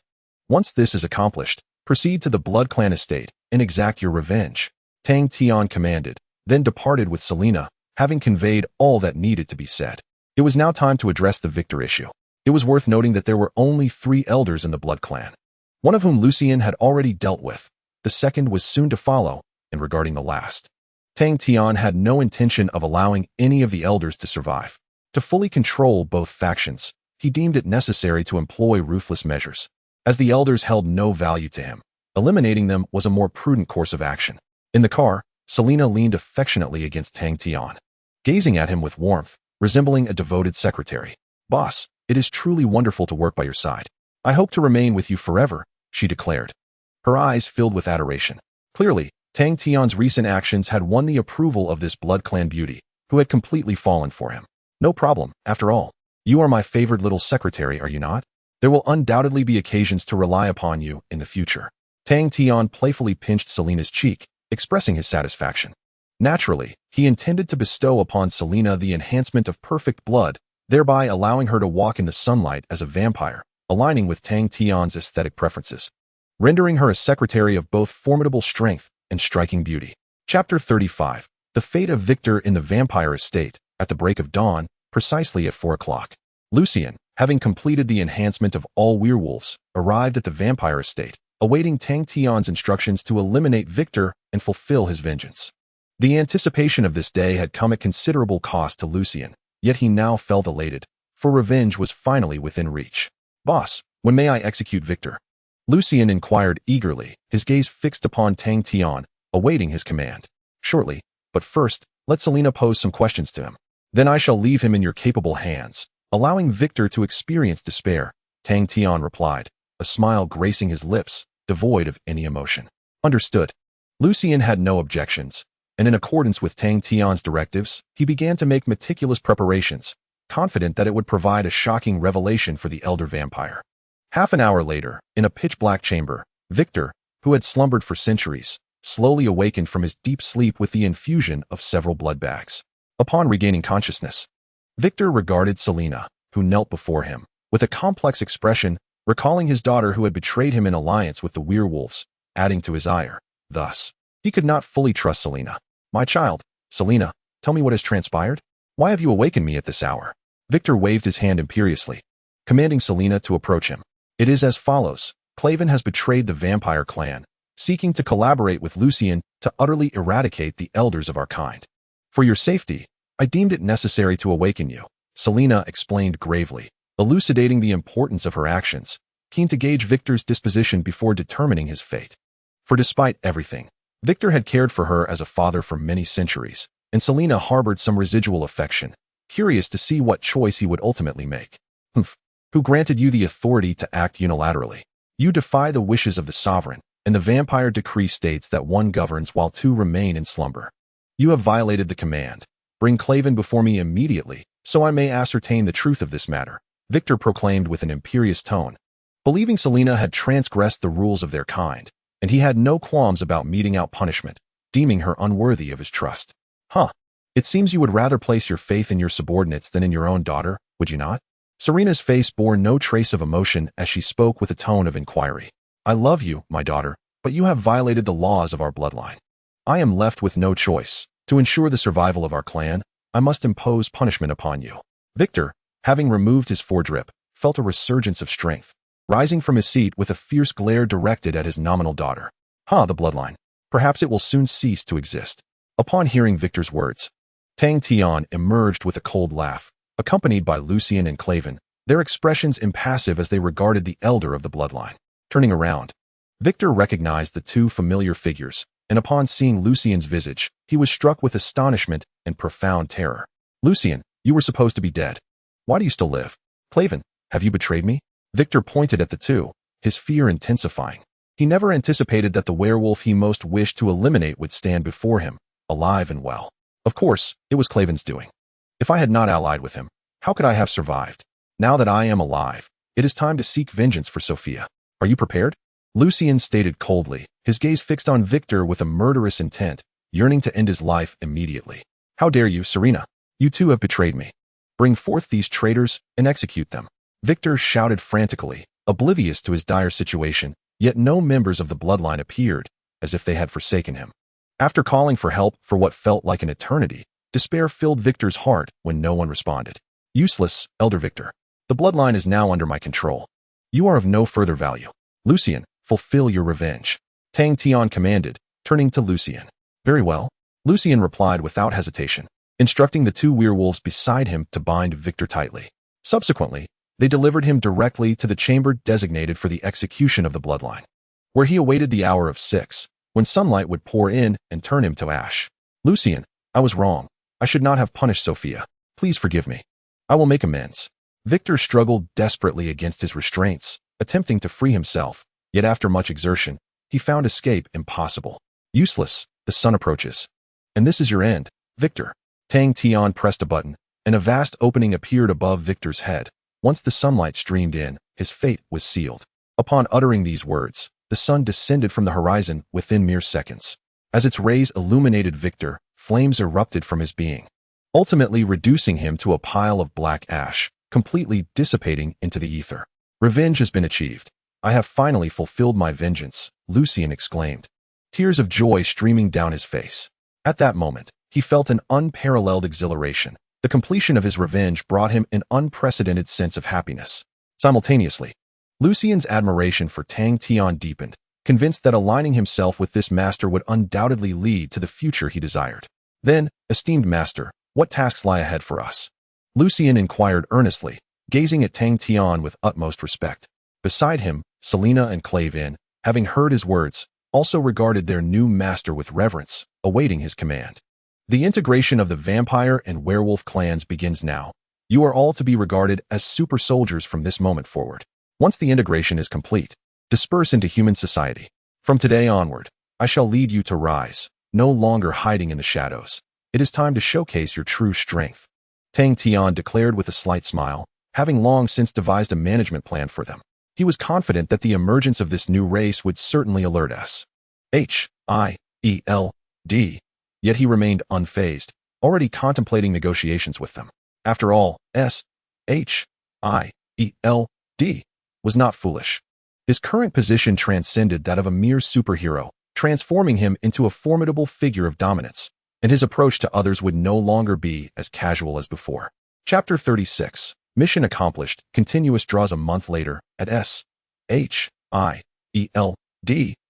Once this is accomplished, proceed to the Blood Clan estate and exact your revenge, Tang Tian commanded, then departed with Selena, having conveyed all that needed to be said. It was now time to address the victor issue. It was worth noting that there were only 3 elders in the Blood Clan, one of whom Lucien had already dealt with. The second was soon to follow, and regarding the last, Tang Tian had no intention of allowing any of the elders to survive. To fully control both factions, he deemed it necessary to employ ruthless measures. As the elders held no value to him, eliminating them was a more prudent course of action. In the car, Selena leaned affectionately against Tang Tian, gazing at him with warmth, resembling a devoted secretary. Boss, it is truly wonderful to work by your side. I hope to remain with you forever, she declared. Her eyes filled with adoration. Clearly, Tang Tian's recent actions had won the approval of this Blood Clan beauty, who had completely fallen for him. No problem, after all. You are my favored little secretary, are you not? There will undoubtedly be occasions to rely upon you in the future. Tang Tian playfully pinched Selena's cheek, expressing his satisfaction. Naturally, he intended to bestow upon Selena the enhancement of perfect blood, thereby allowing her to walk in the sunlight as a vampire, aligning with Tang Tian's aesthetic preferences, rendering her a secretary of both formidable strength and striking beauty. Chapter 35. The Fate of Victor in the Vampire Estate. At the break of dawn, precisely at 4 o'clock, Lucien, having completed the enhancement of all werewolves, arrived at the Vampire Estate, awaiting Tang Tian's instructions to eliminate Victor and fulfill his vengeance. The anticipation of this day had come at considerable cost to Lucien, yet he now felt elated, for revenge was finally within reach. Boss, when may I execute Victor? Lucien inquired eagerly, his gaze fixed upon Tang Tian, awaiting his command. Shortly, but first, let Selena pose some questions to him. Then I shall leave him in your capable hands, allowing Victor to experience despair, Tang Tian replied, a smile gracing his lips, devoid of any emotion. Understood. Lucien had no objections, and in accordance with Tang Tian's directives, he began to make meticulous preparations, confident that it would provide a shocking revelation for the elder vampire. Half an hour later, in a pitch-black chamber, Victor, who had slumbered for centuries, slowly awakened from his deep sleep with the infusion of several blood bags. Upon regaining consciousness, Victor regarded Selena, who knelt before him, with a complex expression, recalling his daughter who had betrayed him in alliance with the werewolves, adding to his ire. Thus, he could not fully trust Selena. My child, Selena, tell me what has transpired? Why have you awakened me at this hour? Victor waved his hand imperiously, commanding Selena to approach him. It is as follows. Claven has betrayed the vampire clan, seeking to collaborate with Lucien to utterly eradicate the elders of our kind. For your safety, I deemed it necessary to awaken you, Selena explained gravely, elucidating the importance of her actions, keen to gauge Victor's disposition before determining his fate. For despite everything, Victor had cared for her as a father for many centuries, and Selena harbored some residual affection, curious to see what choice he would ultimately make. Humph. Who granted you the authority to act unilaterally? You defy the wishes of the sovereign, and the vampire decree states that one governs while two remain in slumber. You have violated the command. Bring Klaven before me immediately, so I may ascertain the truth of this matter, Victor proclaimed with an imperious tone. Believing Selena had transgressed the rules of their kind, and he had no qualms about meting out punishment, deeming her unworthy of his trust. It seems you would rather place your faith in your subordinates than in your own daughter, would you not? Serena's face bore no trace of emotion as she spoke with a tone of inquiry. I love you, my daughter, but you have violated the laws of our bloodline. I am left with no choice. To ensure the survival of our clan, I must impose punishment upon you. Victor, having removed his foredrip, felt a resurgence of strength, rising from his seat with a fierce glare directed at his nominal daughter. The bloodline. Perhaps it will soon cease to exist. Upon hearing Victor's words, Tang Tian emerged with a cold laugh, accompanied by Lucien and Klaven, their expressions impassive as they regarded the elder of the bloodline. Turning around, Victor recognized the two familiar figures, and upon seeing Lucien's visage, he was struck with astonishment and profound terror. Lucien, you were supposed to be dead. Why do you still live? Klaven, have you betrayed me? Victor pointed at the two, his fear intensifying. He never anticipated that the werewolf he most wished to eliminate would stand before him, alive and well. Of course, it was Klaven's doing. If I had not allied with him, how could I have survived? Now that I am alive, it is time to seek vengeance for Sophia. Are you prepared? Lucien stated coldly, his gaze fixed on Victor with a murderous intent, yearning to end his life immediately. How dare you, Serena? You two have betrayed me. Bring forth these traitors and execute them. Victor shouted frantically, oblivious to his dire situation, yet no members of the bloodline appeared, as if they had forsaken him. After calling for help for what felt like an eternity, despair filled Victor's heart when no one responded. Useless, Elder Victor. The bloodline is now under my control. You are of no further value. Lucien, fulfill your revenge. Tang Tian commanded, turning to Lucien. Very well. Lucien replied without hesitation, instructing the two werewolves beside him to bind Victor tightly. Subsequently, they delivered him directly to the chamber designated for the execution of the bloodline, where he awaited the hour of 6, when sunlight would pour in and turn him to ash. Lucien, I was wrong. I should not have punished Sophia. Please forgive me. I will make amends. Victor struggled desperately against his restraints, attempting to free himself, yet after much exertion, he found escape impossible. Useless, the sun approaches. And this is your end, Victor. Tang Tian pressed a button, and a vast opening appeared above Victor's head. Once the sunlight streamed in, his fate was sealed. Upon uttering these words, the sun descended from the horizon within mere seconds. As its rays illuminated Victor, flames erupted from his being, ultimately reducing him to a pile of black ash, completely dissipating into the ether. Revenge has been achieved. I have finally fulfilled my vengeance, Lucien exclaimed, tears of joy streaming down his face. At that moment, he felt an unparalleled exhilaration. The completion of his revenge brought him an unprecedented sense of happiness. Simultaneously, Lucien's admiration for Tang Tian deepened, convinced that aligning himself with this master would undoubtedly lead to the future he desired. Then, esteemed master, what tasks lie ahead for us? Lucien inquired earnestly, gazing at Tang Tian with utmost respect. Beside him, Selena and Klaven, having heard his words, also regarded their new master with reverence, awaiting his command. The integration of the vampire and werewolf clans begins now. You are all to be regarded as super soldiers from this moment forward. Once the integration is complete, disperse into human society. From today onward, I shall lead you to rise, no longer hiding in the shadows. It is time to showcase your true strength. Tang Tian declared with a slight smile, having long since devised a management plan for them. He was confident that the emergence of this new race would certainly alert Hydra, yet he remained unfazed, already contemplating negotiations with them. After all, Hydra was not foolish. His current position transcended that of a mere superhero, transforming him into a formidable figure of dominance, and his approach to others would no longer be as casual as before. Chapter 36. Mission accomplished. Continuous draws a month later at SHIELD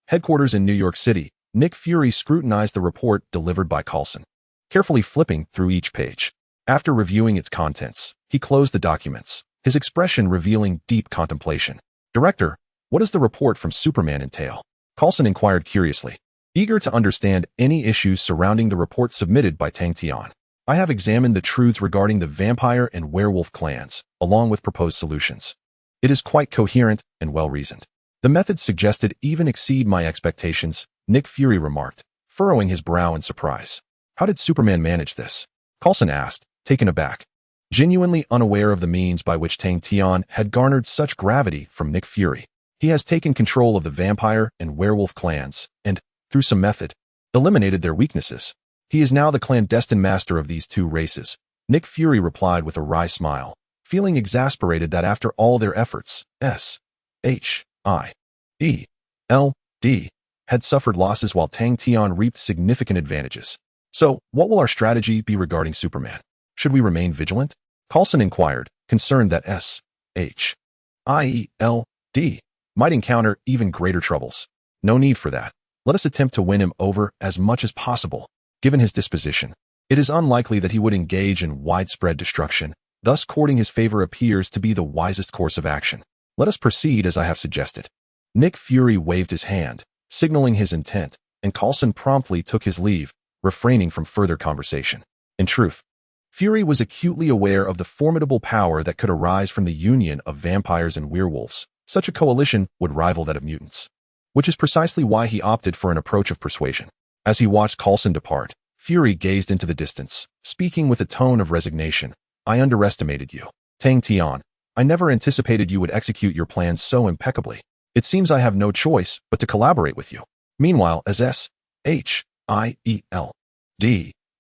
headquarters in New York City. Nick Fury scrutinized the report delivered by Coulson, carefully flipping through each page. After reviewing its contents, he closed the documents, his expression revealing deep contemplation. Director, what does the report from Superman entail? Coulson inquired curiously, eager to understand any issues surrounding the report submitted by Tang Tian. I have examined the truths regarding the vampire and werewolf clans, along with proposed solutions. It is quite coherent and well-reasoned. The methods suggested even exceed my expectations, Nick Fury remarked, furrowing his brow in surprise. How did Superman manage this? Coulson asked, taken aback. Genuinely unaware of the means by which Tang Tian had garnered such gravity from Nick Fury. He has taken control of the vampire and werewolf clans, and, through some method, eliminated their weaknesses. He is now the clandestine master of these two races, Nick Fury replied with a wry smile, feeling exasperated that after all their efforts, Shyed had suffered losses while Tang Tian reaped significant advantages. So, what will our strategy be regarding Superman? Should we remain vigilant? Coulson inquired, concerned that Shyed might encounter even greater troubles. No need for that. Let us attempt to win him over as much as possible. Given his disposition, it is unlikely that he would engage in widespread destruction, thus courting his favor appears to be the wisest course of action. Let us proceed as I have suggested. Nick Fury waved his hand, signaling his intent, and Coulson promptly took his leave, refraining from further conversation. In truth, Fury was acutely aware of the formidable power that could arise from the union of vampires and werewolves. Such a coalition would rival that of mutants, which is precisely why he opted for an approach of persuasion. As he watched Coulson depart, Fury gazed into the distance, speaking with a tone of resignation. I underestimated you, Tang Tian. I never anticipated you would execute your plans so impeccably. It seems I have no choice but to collaborate with you. Meanwhile, as Shyed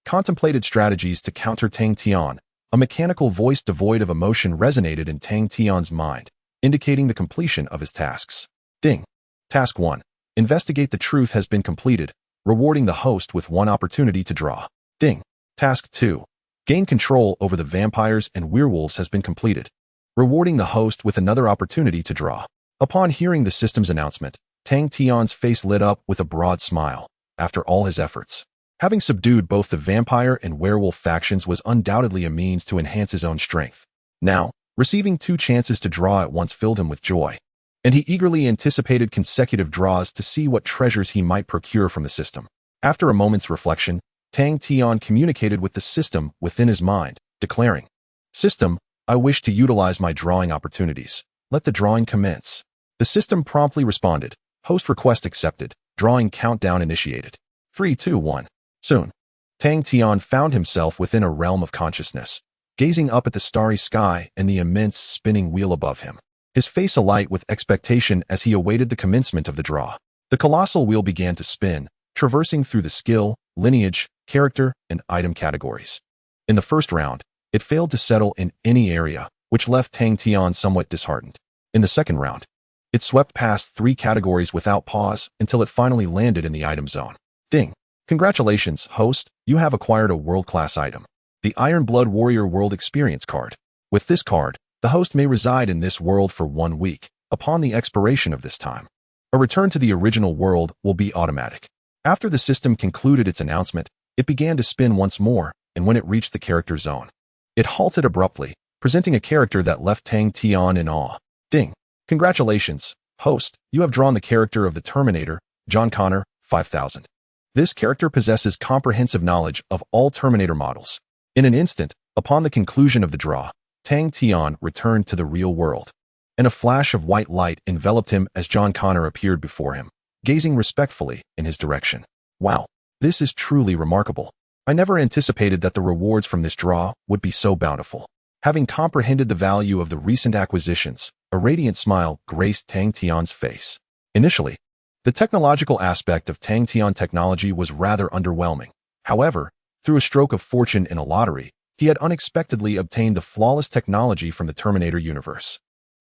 contemplated strategies to counter Tang Tian, a mechanical voice devoid of emotion resonated in Tang Tian's mind, indicating the completion of his tasks. Ding. Task 1. Investigate the truth has been completed, rewarding the host with one opportunity to draw. Ding. Task 2. Gain control over the vampires and werewolves has been completed, rewarding the host with another opportunity to draw. Upon hearing the system's announcement, Tang Tian's face lit up with a broad smile. After all his efforts, having subdued both the vampire and werewolf factions was undoubtedly a means to enhance his own strength. Now, receiving 2 chances to draw at once filled him with joy, and he eagerly anticipated consecutive draws to see what treasures he might procure from the system. After a moment's reflection, Tang Tian communicated with the system within his mind, declaring, System, I wish to utilize my drawing opportunities. Let the drawing commence. The system promptly responded, Host request accepted, drawing countdown initiated. 3, 2, 1. Soon, Tang Tian found himself within a realm of consciousness, gazing up at the starry sky and the immense spinning wheel above him, his face alight with expectation as he awaited the commencement of the draw. The colossal wheel began to spin, traversing through the skill, lineage, character, and item categories. In the first round, it failed to settle in any area, which left Tang Tian somewhat disheartened. In the second round, it swept past 3 categories without pause until it finally landed in the item zone. Ding. Congratulations, host, you have acquired a world-class item, the Iron Blood Warrior World Experience card. With this card, the host may reside in this world for 1 week. Upon the expiration of this time, a return to the original world will be automatic. After the system concluded its announcement, it began to spin once more, and when it reached the character zone, it halted abruptly, presenting a character that left Tang Tian in awe. Ding. Congratulations, host, you have drawn the character of the Terminator, John Connor, 5000. This character possesses comprehensive knowledge of all Terminator models. In an instant, upon the conclusion of the draw, Tang Tian returned to the real world, and a flash of white light enveloped him as John Connor appeared before him, gazing respectfully in his direction. Wow, this is truly remarkable. I never anticipated that the rewards from this draw would be so bountiful. Having comprehended the value of the recent acquisitions, a radiant smile graced Tang Tian's face. Initially, the technological aspect of Tang Tian technology was rather underwhelming. However, through a stroke of fortune in a lottery, he had unexpectedly obtained the flawless technology from the Terminator universe.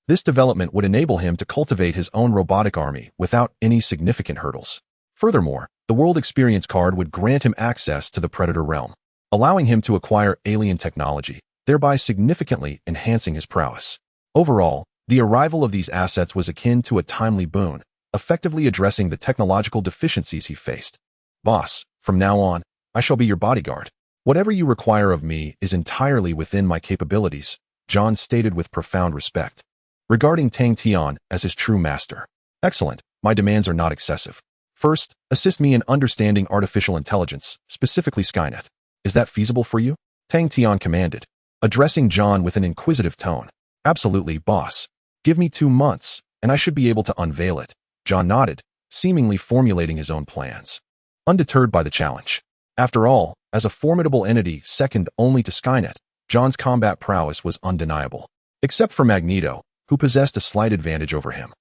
This development would enable him to cultivate his own robotic army without any significant hurdles. Furthermore, the World Experience card would grant him access to the Predator realm, allowing him to acquire alien technology, thereby significantly enhancing his prowess. Overall, the arrival of these assets was akin to a timely boon, effectively addressing the technological deficiencies he faced. Boss, from now on, I shall be your bodyguard. Whatever you require of me is entirely within my capabilities, John stated with profound respect, regarding Tang Tian as his true master. Excellent, my demands are not excessive. First, assist me in understanding artificial intelligence, specifically Skynet. Is that feasible for you? Tang Tian commanded, addressing John with an inquisitive tone. Absolutely, boss. Give me 2 months, and I should be able to unveil it. John nodded, seemingly formulating his own plans. Undeterred by the challenge. After all, as a formidable entity second only to Skynet, John's combat prowess was undeniable. Except for Magneto, who possessed a slight advantage over him.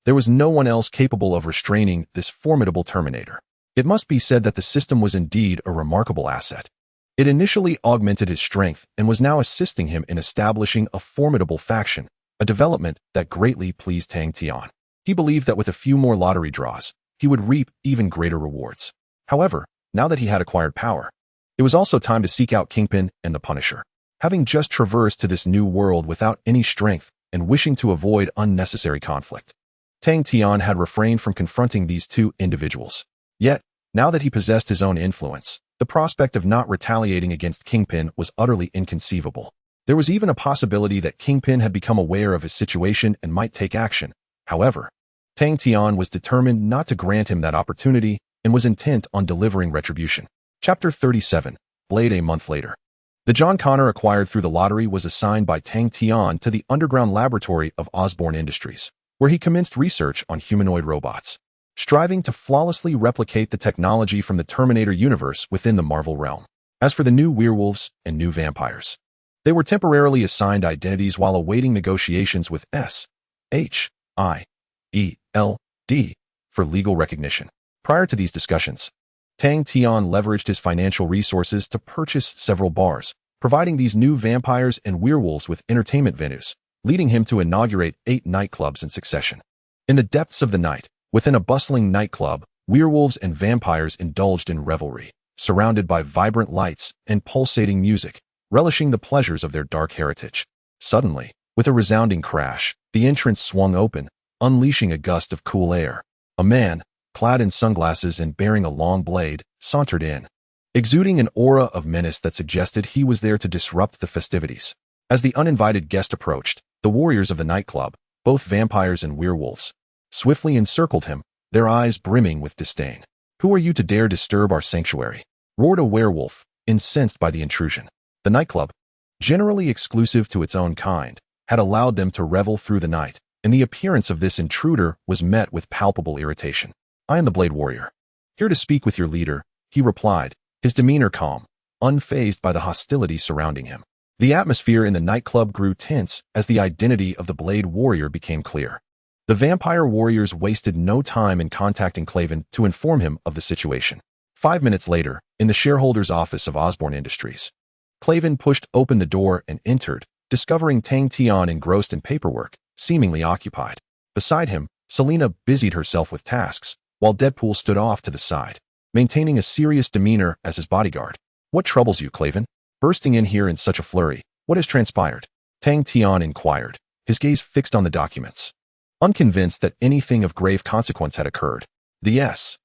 There was no one else capable of restraining this formidable Terminator. It must be said that the system was indeed a remarkable asset. It initially augmented his strength and was now assisting him in establishing a formidable faction, a development that greatly pleased Tang Tian. He believed that with a few more lottery draws, he would reap even greater rewards. However, now that he had acquired power, it was also time to seek out Kingpin and the Punisher. Having just traversed to this new world without any strength and wishing to avoid unnecessary conflict, Tang Tian had refrained from confronting these two individuals. Yet, now that he possessed his own influence, the prospect of not retaliating against Kingpin was utterly inconceivable. There was even a possibility that Kingpin had become aware of his situation and might take action. However, Tang Tian was determined not to grant him that opportunity and was intent on delivering retribution. Chapter 37, Blade. A month later. The John Connor acquired through the lottery was assigned by Tang Tian to the underground laboratory of Osborn Industries, where he commenced research on humanoid robots, striving to flawlessly replicate the technology from the Terminator universe within the Marvel realm. As for the new werewolves and new vampires, they were temporarily assigned identities while awaiting negotiations with Shyld for legal recognition. Prior to these discussions, Tang Tian leveraged his financial resources to purchase several bars, providing these new vampires and werewolves with entertainment venues, leading him to inaugurate 8 nightclubs in succession. In the depths of the night, within a bustling nightclub, werewolves and vampires indulged in revelry, surrounded by vibrant lights and pulsating music, relishing the pleasures of their dark heritage. Suddenly, with a resounding crash, the entrance swung open, unleashing a gust of cool air. A man, clad in sunglasses and bearing a long blade, sauntered in, exuding an aura of menace that suggested he was there to disrupt the festivities. As the uninvited guest approached, the warriors of the nightclub, both vampires and werewolves, swiftly encircled him, their eyes brimming with disdain. "Who are you to dare disturb our sanctuary?" roared a werewolf, incensed by the intrusion. The nightclub, generally exclusive to its own kind, had allowed them to revel through the night, and the appearance of this intruder was met with palpable irritation. "I am the Blade Warrior, here to speak with your leader," he replied, his demeanor calm, unfazed by the hostility surrounding him. The atmosphere in the nightclub grew tense as the identity of the Blade Warrior became clear. The vampire warriors wasted no time in contacting Klaven to inform him of the situation. 5 minutes later, in the shareholders' office of Osborn Industries, Klaven pushed open the door and entered, discovering Tang Tian engrossed in paperwork, seemingly occupied. Beside him, Selina busied herself with tasks, while Deadpool stood off to the side, maintaining a serious demeanor as his bodyguard. "What troubles you, Klaven? Bursting in here in such a flurry, what has transpired?" Tang Tian inquired, his gaze fixed on the documents. Unconvinced that anything of grave consequence had occurred, the Shyld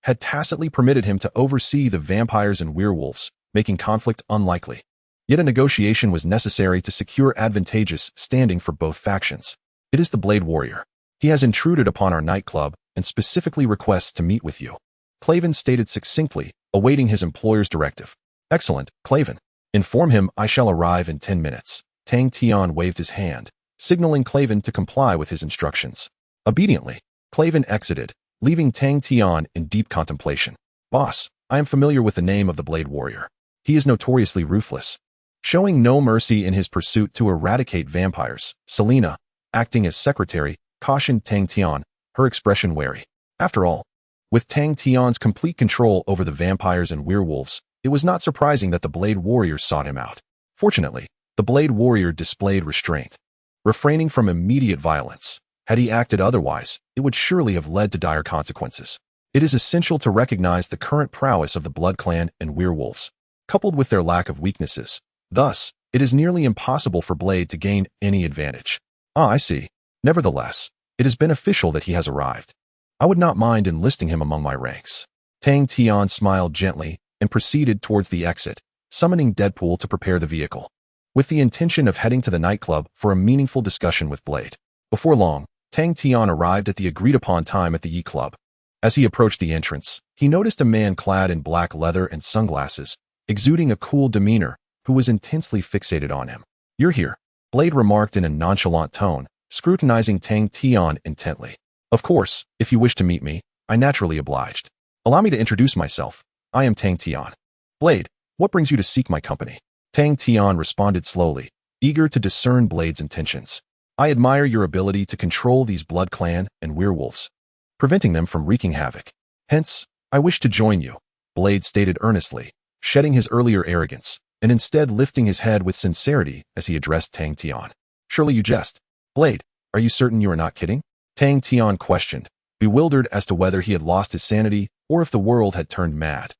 had tacitly permitted him to oversee the vampires and werewolves, making conflict unlikely. Yet a negotiation was necessary to secure advantageous standing for both factions. "It is the Blade Warrior. He has intruded upon our nightclub and specifically requests to meet with you," Klaven stated succinctly, awaiting his employer's directive. "Excellent, Klaven. Inform him I shall arrive in 10 minutes. Tang Tian waved his hand, signaling Klaven to comply with his instructions. Obediently, Klaven exited, leaving Tang Tian in deep contemplation. "Boss, I am familiar with the name of the Blade Warrior. He is notoriously ruthless, showing no mercy in his pursuit to eradicate vampires." Selina, acting as secretary, cautioned Tang Tian, her expression wary. After all, with Tang Tian's complete control over the vampires and werewolves, it was not surprising that the Blade Warrior sought him out. Fortunately, the Blade Warrior displayed restraint, refraining from immediate violence. Had he acted otherwise, it would surely have led to dire consequences. It is essential to recognize the current prowess of the Blood Clan and werewolves, coupled with their lack of weaknesses. Thus, it is nearly impossible for Blade to gain any advantage. "Ah, I see. Nevertheless, it is beneficial that he has arrived. I would not mind enlisting him among my ranks." Tang Tian smiled gently and proceeded towards the exit, summoning Deadpool to prepare the vehicle, with the intention of heading to the nightclub for a meaningful discussion with Blade. Before long, Tang Tian arrived at the agreed-upon time at the Yi Club. As he approached the entrance, he noticed a man clad in black leather and sunglasses, exuding a cool demeanor, who was intensely fixated on him. "You're here," Blade remarked in a nonchalant tone, scrutinizing Tang Tian intently. "Of course, if you wish to meet me, I naturally obliged. Allow me to introduce myself. I am Tang Tian." "Blade, what brings you to seek my company?" Tang Tian responded slowly, eager to discern Blade's intentions. "I admire your ability to control these blood clan and werewolves, preventing them from wreaking havoc. Hence, I wish to join you," Blade stated earnestly, shedding his earlier arrogance, and instead lifting his head with sincerity as he addressed Tang Tian. "Surely you jest. Blade, are you certain you are not kidding?" Tang Tian questioned, bewildered as to whether he had lost his sanity or if the world had turned mad.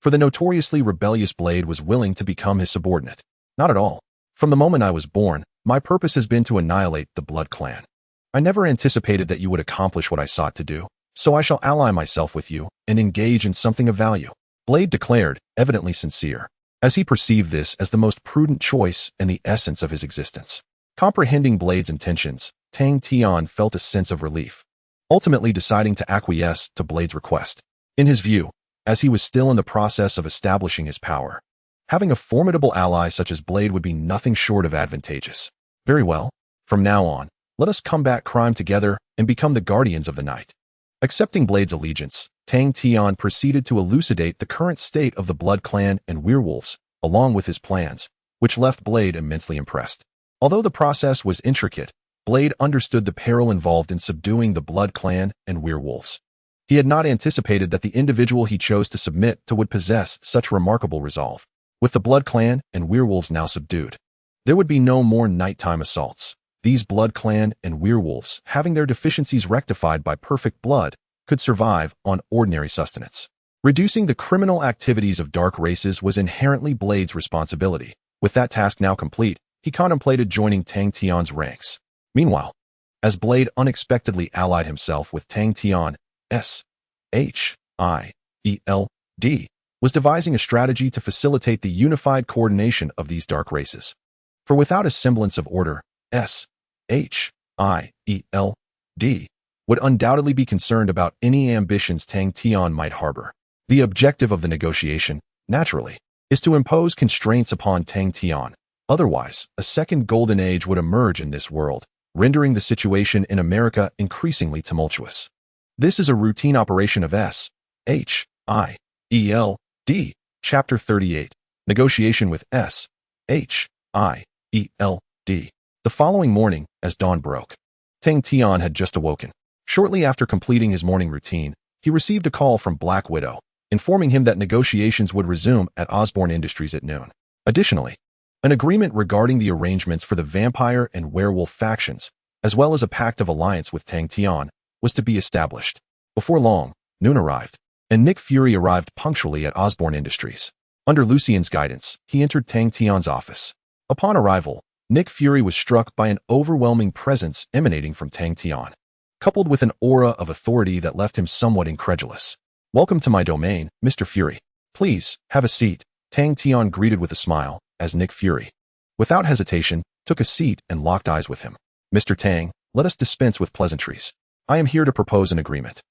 For the notoriously rebellious Blade was willing to become his subordinate. "Not at all. From the moment I was born, my purpose has been to annihilate the Blood Clan. I never anticipated that you would accomplish what I sought to do, so I shall ally myself with you and engage in something of value," Blade declared, evidently sincere, as he perceived this as the most prudent choice and the essence of his existence. Comprehending Blade's intentions, Tang Tian felt a sense of relief, ultimately deciding to acquiesce to Blade's request. In his view, as he was still in the process of establishing his power, having a formidable ally such as Blade would be nothing short of advantageous. "Very well. From now on, let us combat crime together and become the guardians of the night." Accepting Blade's allegiance, Tang Tian proceeded to elucidate the current state of the Blood Clan and werewolves, along with his plans, which left Blade immensely impressed. Although the process was intricate, Blade understood the peril involved in subduing the Blood Clan and werewolves. He had not anticipated that the individual he chose to submit to would possess such remarkable resolve. With the Blood Clan and werewolves now subdued, there would be no more nighttime assaults. These Blood Clan and werewolves, having their deficiencies rectified by perfect blood, could survive on ordinary sustenance. Reducing the criminal activities of dark races was inherently Blade's responsibility. With that task now complete, he contemplated joining Tang Tian's ranks. Meanwhile, as Blade unexpectedly allied himself with Tang Tian, Shield was devising a strategy to facilitate the unified coordination of these dark races. For without a semblance of order, Shield would undoubtedly be concerned about any ambitions Tang Tian might harbor. The objective of the negotiation, naturally, is to impose constraints upon Tang Tian. Otherwise, a second golden age would emerge in this world, rendering the situation in America increasingly tumultuous. This is a routine operation of Shield. Chapter 38. Negotiation with Shield. The following morning, as dawn broke, Tang Tian had just awoken. Shortly after completing his morning routine, he received a call from Black Widow, informing him that negotiations would resume at Osborn Industries at noon. Additionally, an agreement regarding the arrangements for the vampire and werewolf factions, as well as a pact of alliance with Tang Tian, was to be established. Before long, noon arrived, and Nick Fury arrived punctually at Osborn Industries. Under Lucien's guidance, he entered Tang Tian's office. Upon arrival, Nick Fury was struck by an overwhelming presence emanating from Tang Tian, coupled with an aura of authority that left him somewhat incredulous. "Welcome to my domain, Mr. Fury. Please, have a seat," Tang Tian greeted with a smile, as Nick Fury, without hesitation, took a seat and locked eyes with him. "Mr. Tang, let us dispense with pleasantries. I am here to propose an agreement.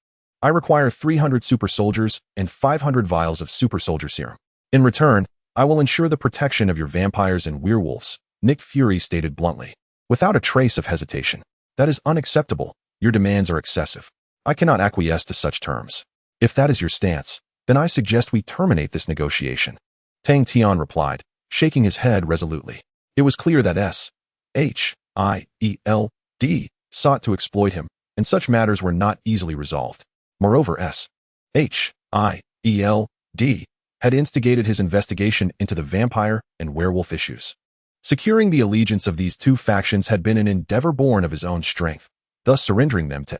I require 300 super soldiers and 500 vials of super soldier serum. In return, I will ensure the protection of your vampires and werewolves," Nick Fury stated bluntly, without a trace of hesitation. "That is unacceptable. Your demands are excessive. I cannot acquiesce to such terms. If that is your stance, then I suggest we terminate this negotiation," Tang Tian replied, shaking his head resolutely. It was clear that Shield sought to exploit him, and such matters were not easily resolved. Moreover, Shield had instigated his investigation into the vampire and werewolf issues. Securing the allegiance of these two factions had been an endeavor born of his own strength, thus surrendering them to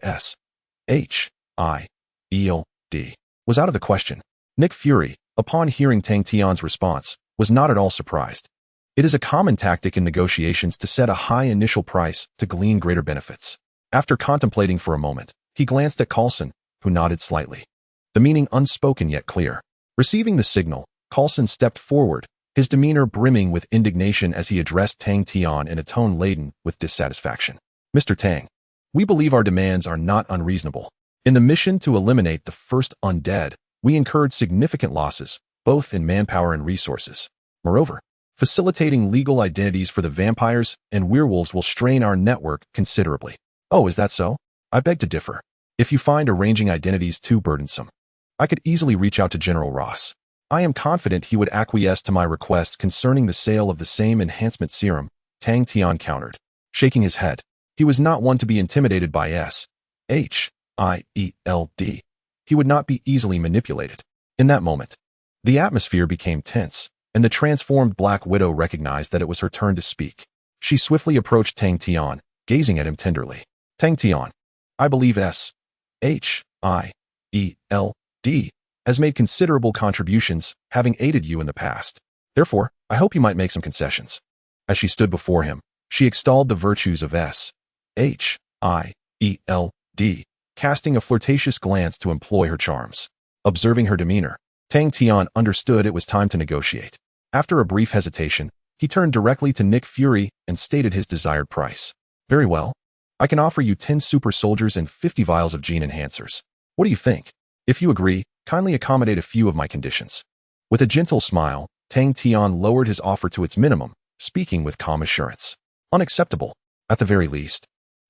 Shield was out of the question. Nick Fury, upon hearing Tang Tian's response, was not at all surprised. It is a common tactic in negotiations to set a high initial price to glean greater benefits. After contemplating for a moment, he glanced at Coulson, who nodded slightly, the meaning unspoken yet clear. Receiving the signal, Coulson stepped forward, his demeanor brimming with indignation as he addressed Tang Tian in a tone laden with dissatisfaction. "Mr. Tang, we believe our demands are not unreasonable. In the mission to eliminate the first undead, we incurred significant losses, both in manpower and resources. Moreover, facilitating legal identities for the vampires and werewolves will strain our network considerably. Oh, is that so? I beg to differ. If you find arranging identities too burdensome, I could easily reach out to General Ross. I am confident he would acquiesce to my request concerning the sale of the same enhancement serum, Tang Tian countered, shaking his head. He was not one to be intimidated by Shield. He would not be easily manipulated. In that moment, the atmosphere became tense, and the transformed Black Widow recognized that it was her turn to speak. She swiftly approached Tang Tian, gazing at him tenderly. Tang Tian, I believe Shield has made considerable contributions, having aided you in the past. Therefore, I hope you might make some concessions. As she stood before him, she extolled the virtues of Shield, casting a flirtatious glance to employ her charms. Observing her demeanor, Tang Tian understood it was time to negotiate. After a brief hesitation, he turned directly to Nick Fury and stated his desired price. Very well. I can offer you 10 super soldiers and 50 vials of gene enhancers. What do you think? If you agree, kindly accommodate a few of my conditions. With a gentle smile, Tang Tian lowered his offer to its minimum, speaking with calm assurance. Unacceptable, at the very least.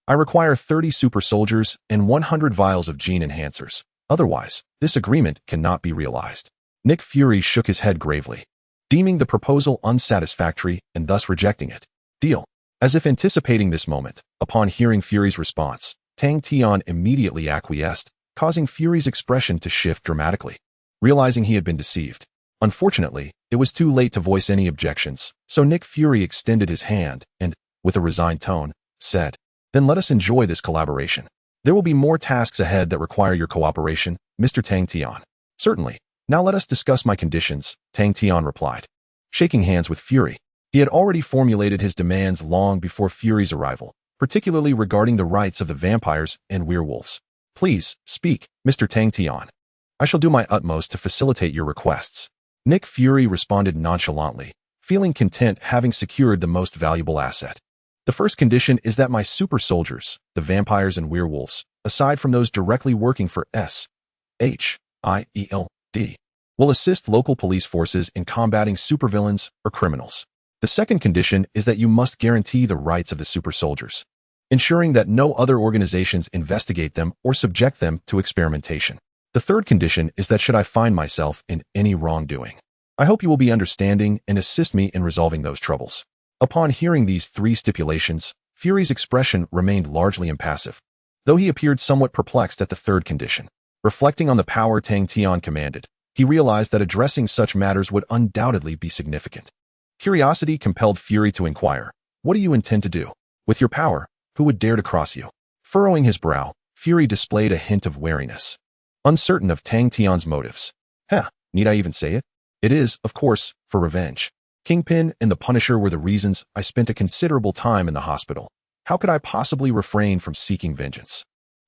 I require 30 super soldiers and 100 vials of gene enhancers. Otherwise, this agreement cannot be realized. Nick Fury shook his head gravely, deeming the proposal unsatisfactory and thus rejecting it. Deal. As if anticipating this moment, upon hearing Fury's response, Tang Tian immediately acquiesced, causing Fury's expression to shift dramatically. Realizing he had been deceived, unfortunately, it was too late to voice any objections, so Nick Fury extended his hand and, with a resigned tone, said, Then let us enjoy this collaboration. There will be more tasks ahead that require your cooperation, Mr. Tang Tian. Certainly. Now let us discuss my conditions, Tang Tian replied. Shaking hands with Fury, he had already formulated his demands long before Fury's arrival, particularly regarding the rights of the vampires and werewolves. Please, speak, Mr. Tang Tian. I shall do my utmost to facilitate your requests. Nick Fury responded nonchalantly, feeling content having secured the most valuable asset. The first condition is that my super soldiers, the vampires and werewolves, aside from those directly working for Shield, will assist local police forces in combating supervillains or criminals. The second condition is that you must guarantee the rights of the super soldiers, ensuring that no other organizations investigate them or subject them to experimentation. The third condition is that should I find myself in any wrongdoing, I hope you will be understanding and assist me in resolving those troubles. Upon hearing these three stipulations, Fury's expression remained largely impassive, though he appeared somewhat perplexed at the third condition. Reflecting on the power Tang Tian commanded, he realized that addressing such matters would undoubtedly be significant. Curiosity compelled Fury to inquire, What do you intend to do? With your power, who would dare to cross you? Furrowing his brow, Fury displayed a hint of wariness, uncertain of Tang Tian's motives. Need I even say it? It is, of course, for revenge. Kingpin and the Punisher were the reasons I spent a considerable time in the hospital. How could I possibly refrain from seeking vengeance?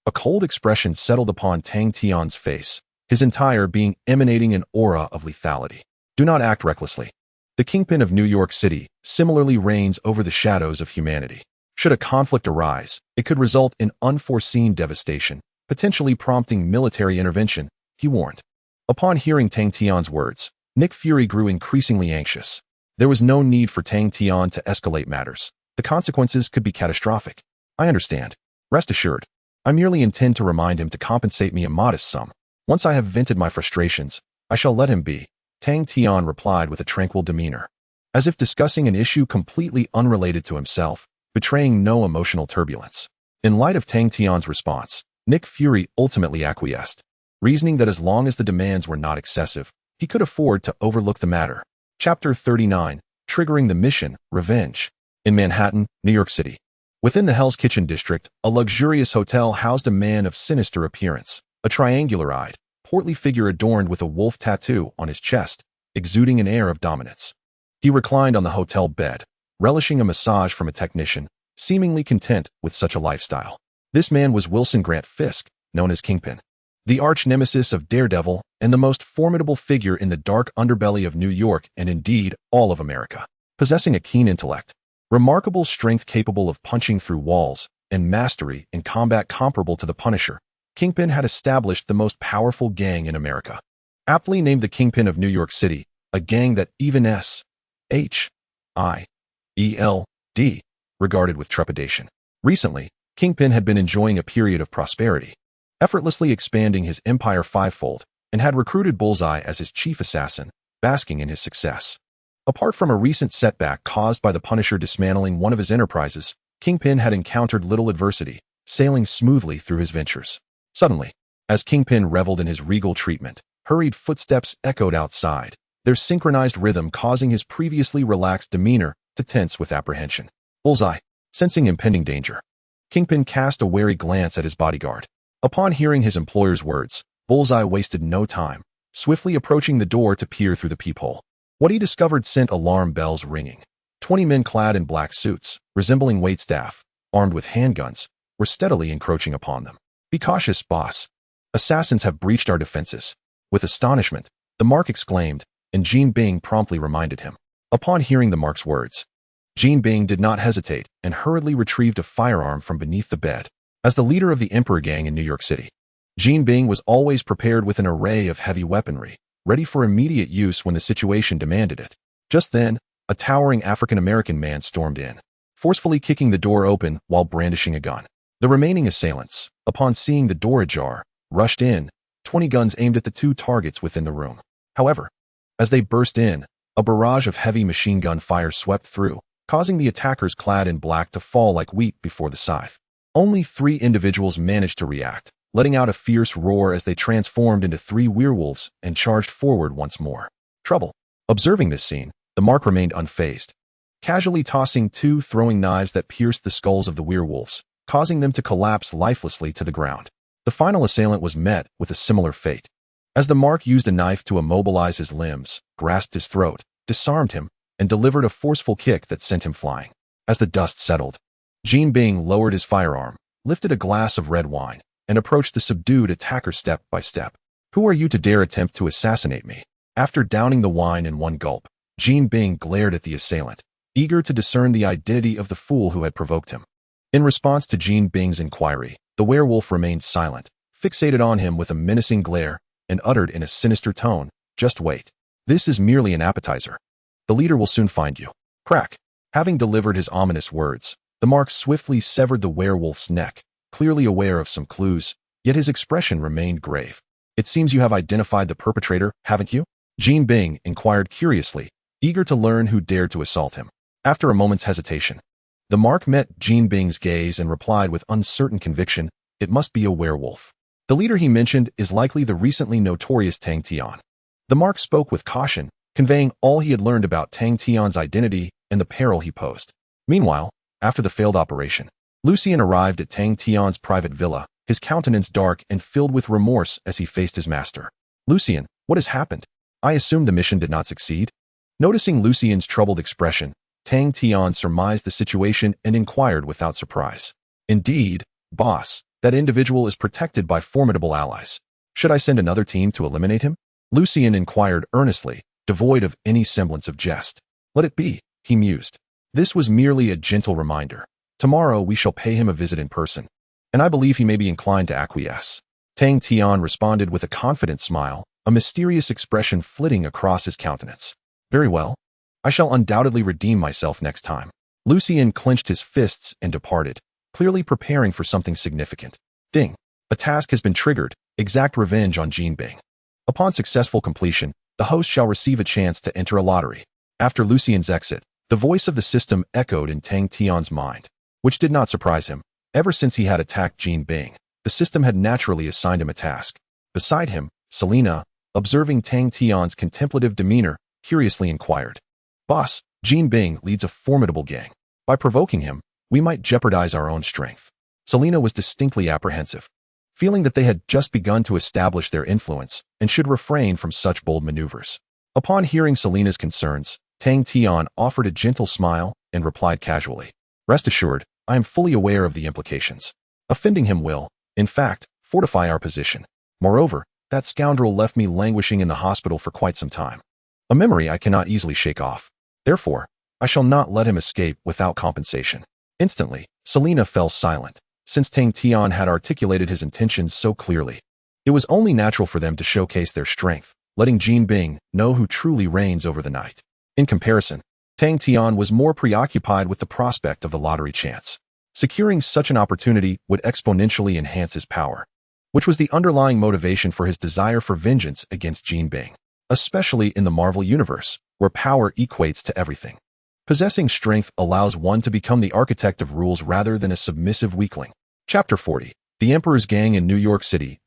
A cold expression settled upon Tang Tian's face, his entire being emanating an aura of lethality. Do not act recklessly. The Kingpin of New York City similarly reigns over the shadows of humanity. Should a conflict arise, it could result in unforeseen devastation, potentially prompting military intervention, he warned. Upon hearing Tang Tian's words, Nick Fury grew increasingly anxious. There was no need for Tang Tian to escalate matters. The consequences could be catastrophic. I understand. Rest assured. I merely intend to remind him to compensate me a modest sum. Once I have vented my frustrations, I shall let him be, Tang Tian replied with a tranquil demeanor, as if discussing an issue completely unrelated to himself, betraying no emotional turbulence. In light of Tang Tian's response, Nick Fury ultimately acquiesced, reasoning that as long as the demands were not excessive, he could afford to overlook the matter. Chapter 39, Triggering the Mission, Revenge. In Manhattan, New York City. Within the Hell's Kitchen district, a luxurious hotel housed a man of sinister appearance, a triangular-eyed, portly figure adorned with a wolf tattoo on his chest, exuding an air of dominance. He reclined on the hotel bed, relishing a massage from a technician, seemingly content with such a lifestyle. This man was Wilson Grant Fisk, known as Kingpin, the arch-nemesis of Daredevil and the most formidable figure in the dark underbelly of New York and indeed all of America. Possessing a keen intellect, remarkable strength capable of punching through walls, and mastery in combat comparable to the Punisher, Kingpin had established the most powerful gang in America. Aptly named the Kingpin of New York City, a gang that even S.H.I.E.L.D. regarded with trepidation. Recently, Kingpin had been enjoying a period of prosperity, effortlessly expanding his empire fivefold, and had recruited Bullseye as his chief assassin, basking in his success. Apart from a recent setback caused by the Punisher dismantling one of his enterprises, Kingpin had encountered little adversity, sailing smoothly through his ventures. Suddenly, as Kingpin reveled in his regal treatment, hurried footsteps echoed outside, their synchronized rhythm causing his previously relaxed demeanor to tense with apprehension. Bullseye, sensing impending danger, Kingpin cast a wary glance at his bodyguard. Upon hearing his employer's words, Bullseye wasted no time, swiftly approaching the door to peer through the peephole. What he discovered sent alarm bells ringing. 20 men clad in black suits, resembling waitstaff, armed with handguns, were steadily encroaching upon them. "Be cautious, boss. Assassins have breached our defenses." With astonishment, the Mark exclaimed, and Jean Bing promptly reminded him. Upon hearing the Mark's words, Jean Bing did not hesitate and hurriedly retrieved a firearm from beneath the bed. As the leader of the Emperor Gang in New York City, Jean Bing was always prepared with an array of heavy weaponry, ready for immediate use when the situation demanded it. Just then, a towering African-American man stormed in, forcefully kicking the door open while brandishing a gun. The remaining assailants, upon seeing the door ajar, rushed in, 20 guns aimed at the two targets within the room. However, as they burst in, a barrage of heavy machine gun fire swept through, causing the attackers clad in black to fall like wheat before the scythe. Only 3 individuals managed to react, letting out a fierce roar as they transformed into 3 werewolves and charged forward once more. Trouble. Observing this scene, the Mark remained unfazed, casually tossing 2 throwing knives that pierced the skulls of the werewolves, causing them to collapse lifelessly to the ground. The final assailant was met with a similar fate, as the Mark used a knife to immobilize his limbs, grasped his throat, disarmed him, and delivered a forceful kick that sent him flying. As the dust settled, Jean Bing lowered his firearm, lifted a glass of red wine, and approached the subdued attacker step by step. "Who are you to dare attempt to assassinate me?" After downing the wine in one gulp, Jean Bing glared at the assailant, eager to discern the identity of the fool who had provoked him. In response to Jean Bing's inquiry, the werewolf remained silent, fixated on him with a menacing glare, and uttered in a sinister tone, "Just wait. This is merely an appetizer. The leader will soon find you." Crack. Having delivered his ominous words, the Mark swiftly severed the werewolf's neck, clearly aware of some clues, yet his expression remained grave. "It seems you have identified the perpetrator, haven't you?" Jean Bing inquired curiously, eager to learn who dared to assault him. After a moment's hesitation, the Mark met Jean Bing's gaze and replied with uncertain conviction, "It must be a werewolf. The leader he mentioned is likely the recently notorious Tang Tian." The Mark spoke with caution, conveying all he had learned about Tang Tian's identity and the peril he posed. Meanwhile, after the failed operation, Lucien arrived at Tang Tian's private villa, his countenance dark and filled with remorse as he faced his master. "Lucien, what has happened? I assumed the mission did not succeed?" Noticing Lucien's troubled expression, Tang Tian surmised the situation and inquired without surprise. "Indeed, boss, that individual is protected by formidable allies. Should I send another team to eliminate him?" Lucien inquired earnestly, devoid of any semblance of jest. "Let it be," he mused. "This was merely a gentle reminder. Tomorrow we shall pay him a visit in person, and I believe he may be inclined to acquiesce." Tang Tian responded with a confident smile, a mysterious expression flitting across his countenance. "Very well. I shall undoubtedly redeem myself next time." Lucien clenched his fists and departed, clearly preparing for something significant. Ding. A task has been triggered. Exact revenge on Jean Bing. Upon successful completion, the host shall receive a chance to enter a lottery. After Lucien's exit, the voice of the system echoed in Tang Tian's mind, which did not surprise him. Ever since he had attacked Jean Bing, the system had naturally assigned him a task. Beside him, Selena, observing Tang Tian's contemplative demeanor, curiously inquired, "Boss, Jean Bing leads a formidable gang. By provoking him, we might jeopardize our own strength." Selena was distinctly apprehensive, feeling that they had just begun to establish their influence and should refrain from such bold maneuvers. Upon hearing Selena's concerns, Tang Tian offered a gentle smile and replied casually, "Rest assured, I am fully aware of the implications. Offending him will, in fact, fortify our position. Moreover, that scoundrel left me languishing in the hospital for quite some time, a memory I cannot easily shake off. Therefore, I shall not let him escape without compensation." Instantly, Selena fell silent, since Tang Tian had articulated his intentions so clearly. It was only natural for them to showcase their strength, letting Jin Bing know who truly reigns over the night. In comparison, Tang Tian was more preoccupied with the prospect of the lottery chance. Securing such an opportunity would exponentially enhance his power, which was the underlying motivation for his desire for vengeance against Jin Bing, especially in the Marvel Universe, where power equates to everything. Possessing strength allows one to become the architect of rules rather than a submissive weakling. Chapter 40. The Emperor's Gang in New York City.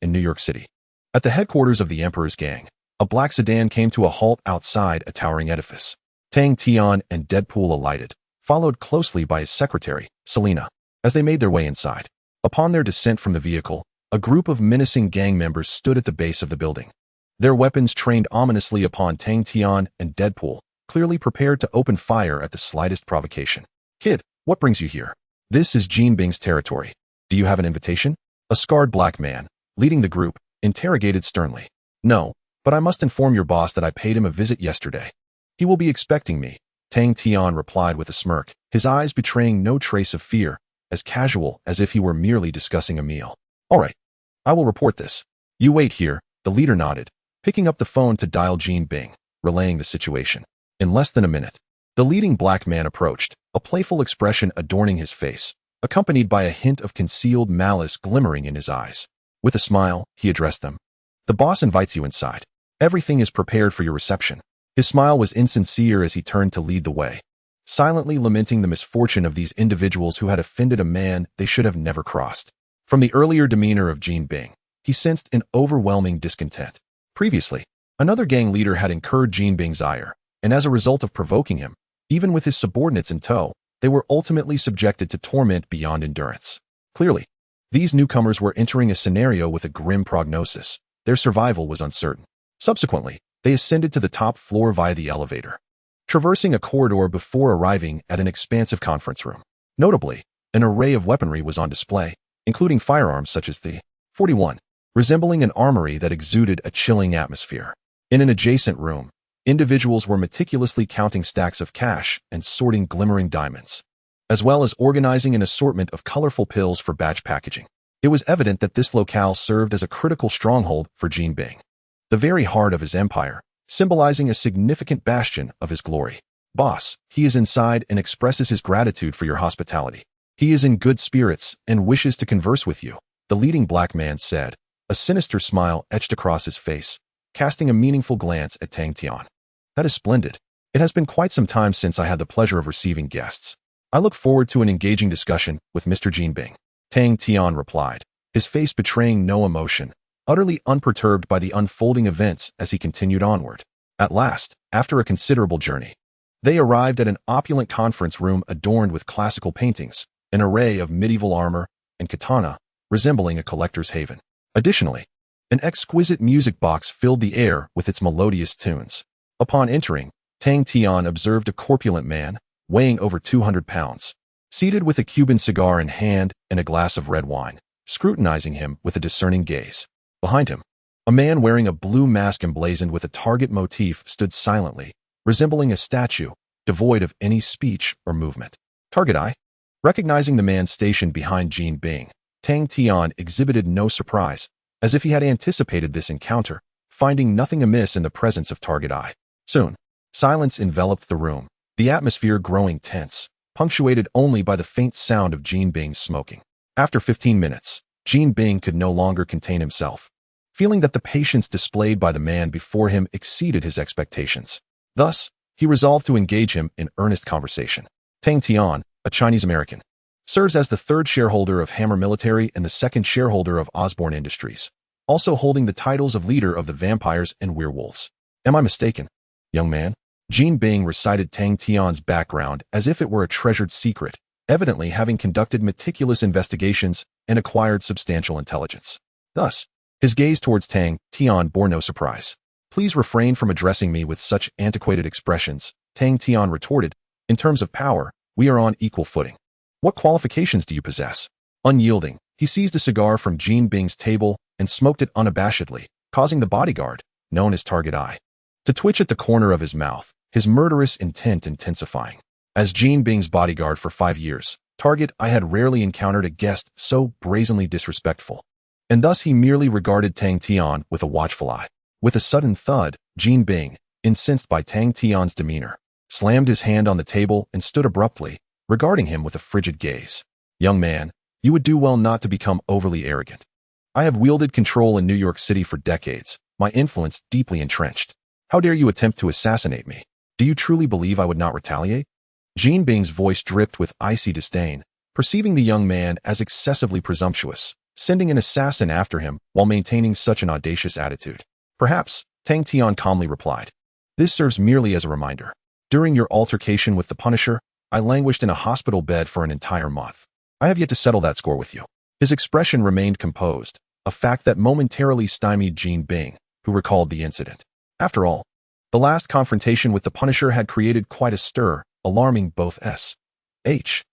At the headquarters of the Emperor's Gang, a black sedan came to a halt outside a towering edifice. Tang Tian and Deadpool alighted, followed closely by his secretary, Selena. As they made their way inside, upon their descent from the vehicle, a group of menacing gang members stood at the base of the building. Their weapons trained ominously upon Tang Tian and Deadpool, clearly prepared to open fire at the slightest provocation. "Kid, what brings you here? This is Jin Bing's territory. Do you have an invitation?" A scarred black man, leading the group, interrogated sternly. "No, but I must inform your boss that I paid him a visit yesterday. He will be expecting me," Tang Tian replied with a smirk, his eyes betraying no trace of fear, as casual as if he were merely discussing a meal. "All right, I will report this. You wait here," the leader nodded, picking up the phone to dial Jin Bing, relaying the situation. In less than a minute, the leading black man approached, a playful expression adorning his face, accompanied by a hint of concealed malice glimmering in his eyes. With a smile, he addressed them. "The boss invites you inside. Everything is prepared for your reception." His smile was insincere as he turned to lead the way, silently lamenting the misfortune of these individuals who had offended a man they should have never crossed. From the earlier demeanor of Jin Bing, he sensed an overwhelming discontent. Previously, another gang leader had incurred Jin Bing's ire, and as a result of provoking him, even with his subordinates in tow, they were ultimately subjected to torment beyond endurance. Clearly, these newcomers were entering a scenario with a grim prognosis. Their survival was uncertain. Subsequently, they ascended to the top floor via the elevator, traversing a corridor before arriving at an expansive conference room. Notably, an array of weaponry was on display, including firearms such as the 41, resembling an armory that exuded a chilling atmosphere. In an adjacent room, individuals were meticulously counting stacks of cash and sorting glimmering diamonds, as well as organizing an assortment of colorful pills for batch packaging. It was evident that this locale served as a critical stronghold for Jin Bing, the very heart of his empire, symbolizing a significant bastion of his glory. "Boss, he is inside and expresses his gratitude for your hospitality. He is in good spirits and wishes to converse with you," the leading black man said, a sinister smile etched across his face, casting a meaningful glance at Tang Tian. "That is splendid. It has been quite some time since I had the pleasure of receiving guests. I look forward to an engaging discussion with Mr. Jin Bing," Tang Tian replied, his face betraying no emotion, utterly unperturbed by the unfolding events as he continued onward. At last, after a considerable journey, they arrived at an opulent conference room adorned with classical paintings, an array of medieval armor, and katana, resembling a collector's haven. Additionally, an exquisite music box filled the air with its melodious tunes. Upon entering, Tang Tian observed a corpulent man, weighing over 200 pounds, seated with a Cuban cigar in hand and a glass of red wine, scrutinizing him with a discerning gaze. Behind him, a man wearing a blue mask emblazoned with a target motif stood silently, resembling a statue, devoid of any speech or movement. Target eye? Recognizing the man stationed behind Jin Bing, Tang Tian exhibited no surprise, as if he had anticipated this encounter, finding nothing amiss in the presence of Target Eye. Soon, silence enveloped the room, the atmosphere growing tense, punctuated only by the faint sound of Jin Bing's smoking. After 15 minutes, Jin Bing could no longer contain himself, feeling that the patience displayed by the man before him exceeded his expectations. Thus, he resolved to engage him in earnest conversation. Tang Tian, a Chinese-American, serves as the third shareholder of Hammer Military and the second shareholder of Osborne Industries, also holding the titles of leader of the Vampires and Werewolves. "Am I mistaken, young man?" Jin Bing recited Tang Tian's background as if it were a treasured secret, evidently having conducted meticulous investigations and acquired substantial intelligence. Thus, his gaze towards Tang Tian bore no surprise. "Please refrain from addressing me with such antiquated expressions," Tang Tian retorted. "In terms of power, we are on equal footing. What qualifications do you possess?" Unyielding, he seized a cigar from Jin Bing's table and smoked it unabashedly, causing the bodyguard, known as Target Eye, to twitch at the corner of his mouth, his murderous intent intensifying. As Jin Bing's bodyguard for 5 years, Target, I had rarely encountered a guest so brazenly disrespectful. And thus he merely regarded Tang Tian with a watchful eye. With a sudden thud, Jin Bing, incensed by Tang Tian's demeanor, slammed his hand on the table and stood abruptly, regarding him with a frigid gaze. Young man, you would do well not to become overly arrogant. I have wielded control in New York City for decades, my influence deeply entrenched. How dare you attempt to assassinate me? Do you truly believe I would not retaliate? Jin Bing's voice dripped with icy disdain, perceiving the young man as excessively presumptuous, sending an assassin after him while maintaining such an audacious attitude. Perhaps, Tang Tian calmly replied. This serves merely as a reminder. During your altercation with the Punisher, I languished in a hospital bed for an entire month. I have yet to settle that score with you. His expression remained composed, a fact that momentarily stymied Jin Bing, who recalled the incident. After all, the last confrontation with the Punisher had created quite a stir, alarming both S.H.I.E.L.D.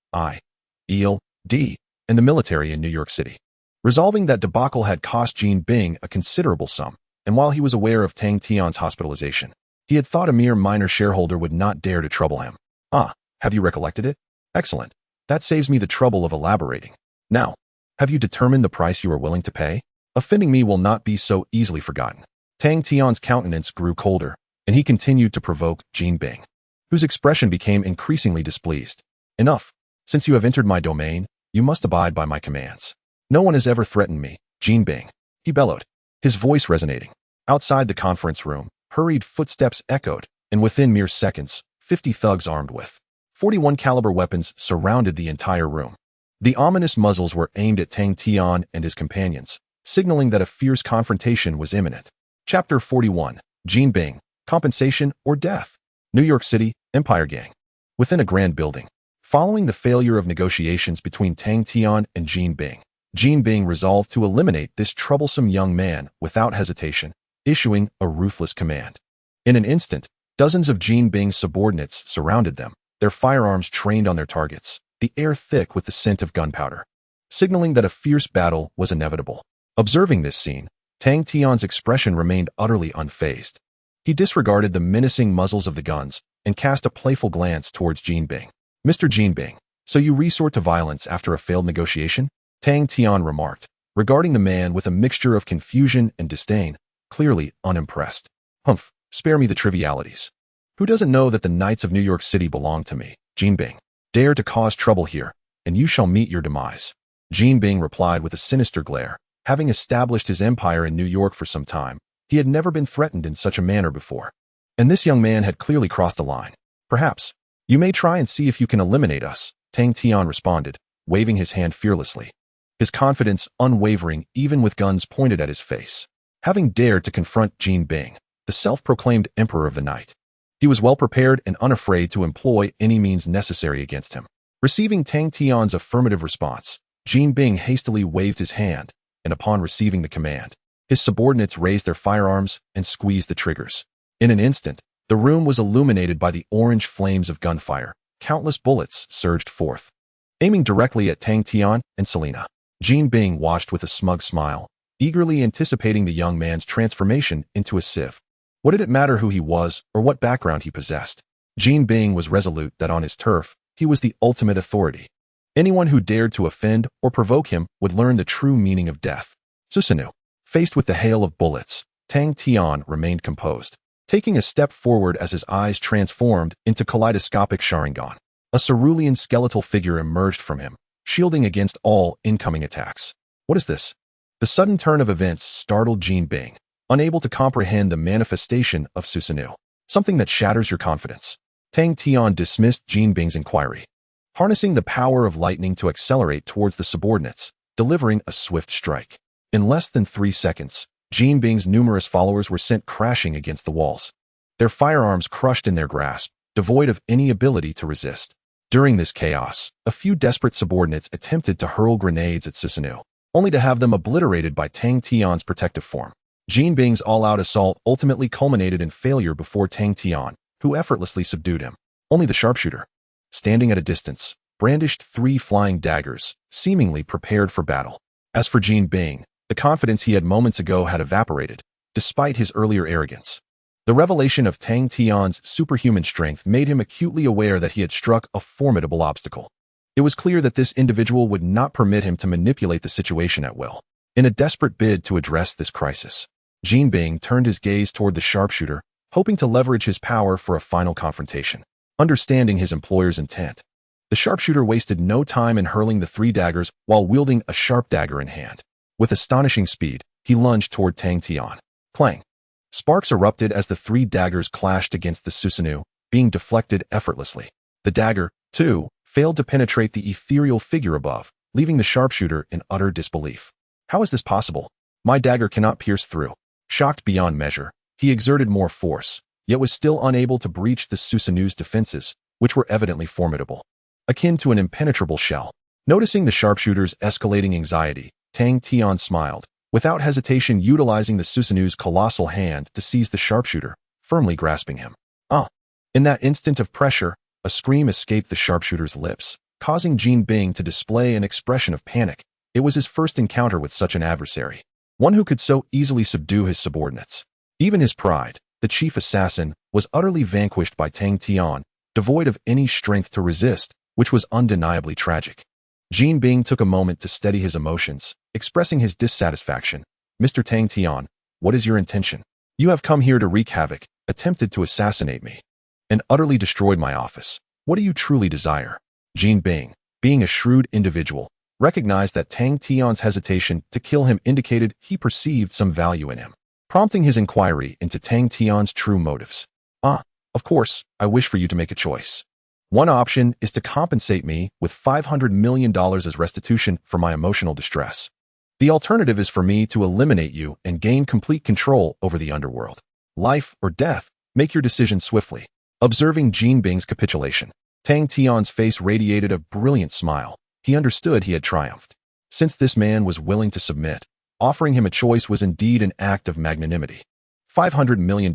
and the military in New York City. Resolving that debacle had cost Jin Bing a considerable sum, and while he was aware of Tang Tian's hospitalization, he had thought a mere minor shareholder would not dare to trouble him. Ah, have you recollected it? Excellent. That saves me the trouble of elaborating. Now, have you determined the price you are willing to pay? Offending me will not be so easily forgotten. Tang Tian's countenance grew colder, and he continued to provoke Jin Bing, whose expression became increasingly displeased. Enough. Since you have entered my domain, you must abide by my commands. No one has ever threatened me, Jin Bing, he bellowed, his voice resonating. Outside the conference room, hurried footsteps echoed, and within mere seconds, 50 thugs armed with .41 caliber weapons surrounded the entire room. The ominous muzzles were aimed at Tang Tian and his companions, signaling that a fierce confrontation was imminent. Chapter 41, Jin Bing, Compensation or Death. New York City, Empire Gang. Within a grand building. Following the failure of negotiations between Tang Tian and Jin Bing resolved to eliminate this troublesome young man without hesitation, issuing a ruthless command. In an instant, dozens of Jin Bing's subordinates surrounded them, their firearms trained on their targets, the air thick with the scent of gunpowder, signaling that a fierce battle was inevitable. Observing this scene, Tang Tian's expression remained utterly unfazed. He disregarded the menacing muzzles of the guns and cast a playful glance towards Jin Bing. Mr. Jin Bing, so you resort to violence after a failed negotiation? Tang Tian remarked, regarding the man with a mixture of confusion and disdain, clearly unimpressed. Humph, spare me the trivialities. Who doesn't know that the Knights of New York City belong to me, Jin Bing? Dare to cause trouble here, and you shall meet your demise. Jin Bing replied with a sinister glare. Having established his empire in New York for some time, he had never been threatened in such a manner before. And this young man had clearly crossed the line. Perhaps, you may try and see if you can eliminate us, Tang Tian responded, waving his hand fearlessly, his confidence unwavering even with guns pointed at his face. Having dared to confront Jin Bing, the self-proclaimed Emperor of the Night, he was well prepared and unafraid to employ any means necessary against him. Receiving Tang Tian's affirmative response, Jin Bing hastily waved his hand, and upon receiving the command, his subordinates raised their firearms and squeezed the triggers. In an instant, the room was illuminated by the orange flames of gunfire. Countless bullets surged forth, aiming directly at Tang Tian and Selena. Jin Bing watched with a smug smile, eagerly anticipating the young man's transformation into a sieve. What did it matter who he was or what background he possessed? Jin Bing was resolute that on his turf, he was the ultimate authority. Anyone who dared to offend or provoke him would learn the true meaning of death. Susanoo. Faced with the hail of bullets, Tang Tian remained composed, taking a step forward as his eyes transformed into kaleidoscopic Sharingan. A cerulean skeletal figure emerged from him, shielding against all incoming attacks. What is this? The sudden turn of events startled Jin Bing, unable to comprehend the manifestation of Susanoo. Something that shatters your confidence. Tang Tian dismissed Jin Bing's inquiry, harnessing the power of lightning to accelerate towards the subordinates, delivering a swift strike. In less than 3 seconds, Jin Bing's numerous followers were sent crashing against the walls, their firearms crushed in their grasp, devoid of any ability to resist. During this chaos, a few desperate subordinates attempted to hurl grenades at Susanoo, only to have them obliterated by Tang Tian's protective form. Jin Bing's all-out assault ultimately culminated in failure before Tang Tian, who effortlessly subdued him. Only the sharpshooter, standing at a distance, brandished 3 flying daggers, seemingly prepared for battle. As for Jin Bing, the confidence he had moments ago had evaporated, despite his earlier arrogance. The revelation of Tang Tian's superhuman strength made him acutely aware that he had struck a formidable obstacle. It was clear that this individual would not permit him to manipulate the situation at will. In a desperate bid to address this crisis, Jin Bing turned his gaze toward the sharpshooter, hoping to leverage his power for a final confrontation. Understanding his employer's intent, the sharpshooter wasted no time in hurling the 3 daggers while wielding a sharp dagger in hand. With astonishing speed, he lunged toward Tang Tian. Clang! Sparks erupted as the 3 daggers clashed against the Susanoo, being deflected effortlessly. The dagger, too, failed to penetrate the ethereal figure above, leaving the sharpshooter in utter disbelief. How is this possible? My dagger cannot pierce through. Shocked beyond measure, he exerted more force, yet was still unable to breach the Susanoo's defenses, which were evidently formidable, akin to an impenetrable shell. Noticing the sharpshooter's escalating anxiety, Tang Tian smiled, without hesitation utilizing the Susanoo's colossal hand to seize the sharpshooter, firmly grasping him. In that instant of pressure, a scream escaped the sharpshooter's lips, causing Jin Bing to display an expression of panic. It was his first encounter with such an adversary, one who could so easily subdue his subordinates. Even his pride, the chief assassin, was utterly vanquished by Tang Tian, devoid of any strength to resist, which was undeniably tragic. Jin Bing took a moment to steady his emotions, expressing his dissatisfaction. Mr. Tang Tian, what is your intention? You have come here to wreak havoc, attempted to assassinate me, and utterly destroyed my office. What do you truly desire? Jin Bing, being a shrewd individual, recognized that Tang Tian's hesitation to kill him indicated he perceived some value in him, prompting his inquiry into Tang Tian's true motives. Of course, I wish for you to make a choice. One option is to compensate me with $500 million as restitution for my emotional distress. The alternative is for me to eliminate you and gain complete control over the underworld. Life or death, make your decision swiftly. Observing Jin Bing's capitulation, Tang Tian's face radiated a brilliant smile. He understood he had triumphed. Since this man was willing to submit, offering him a choice was indeed an act of magnanimity. $500 million.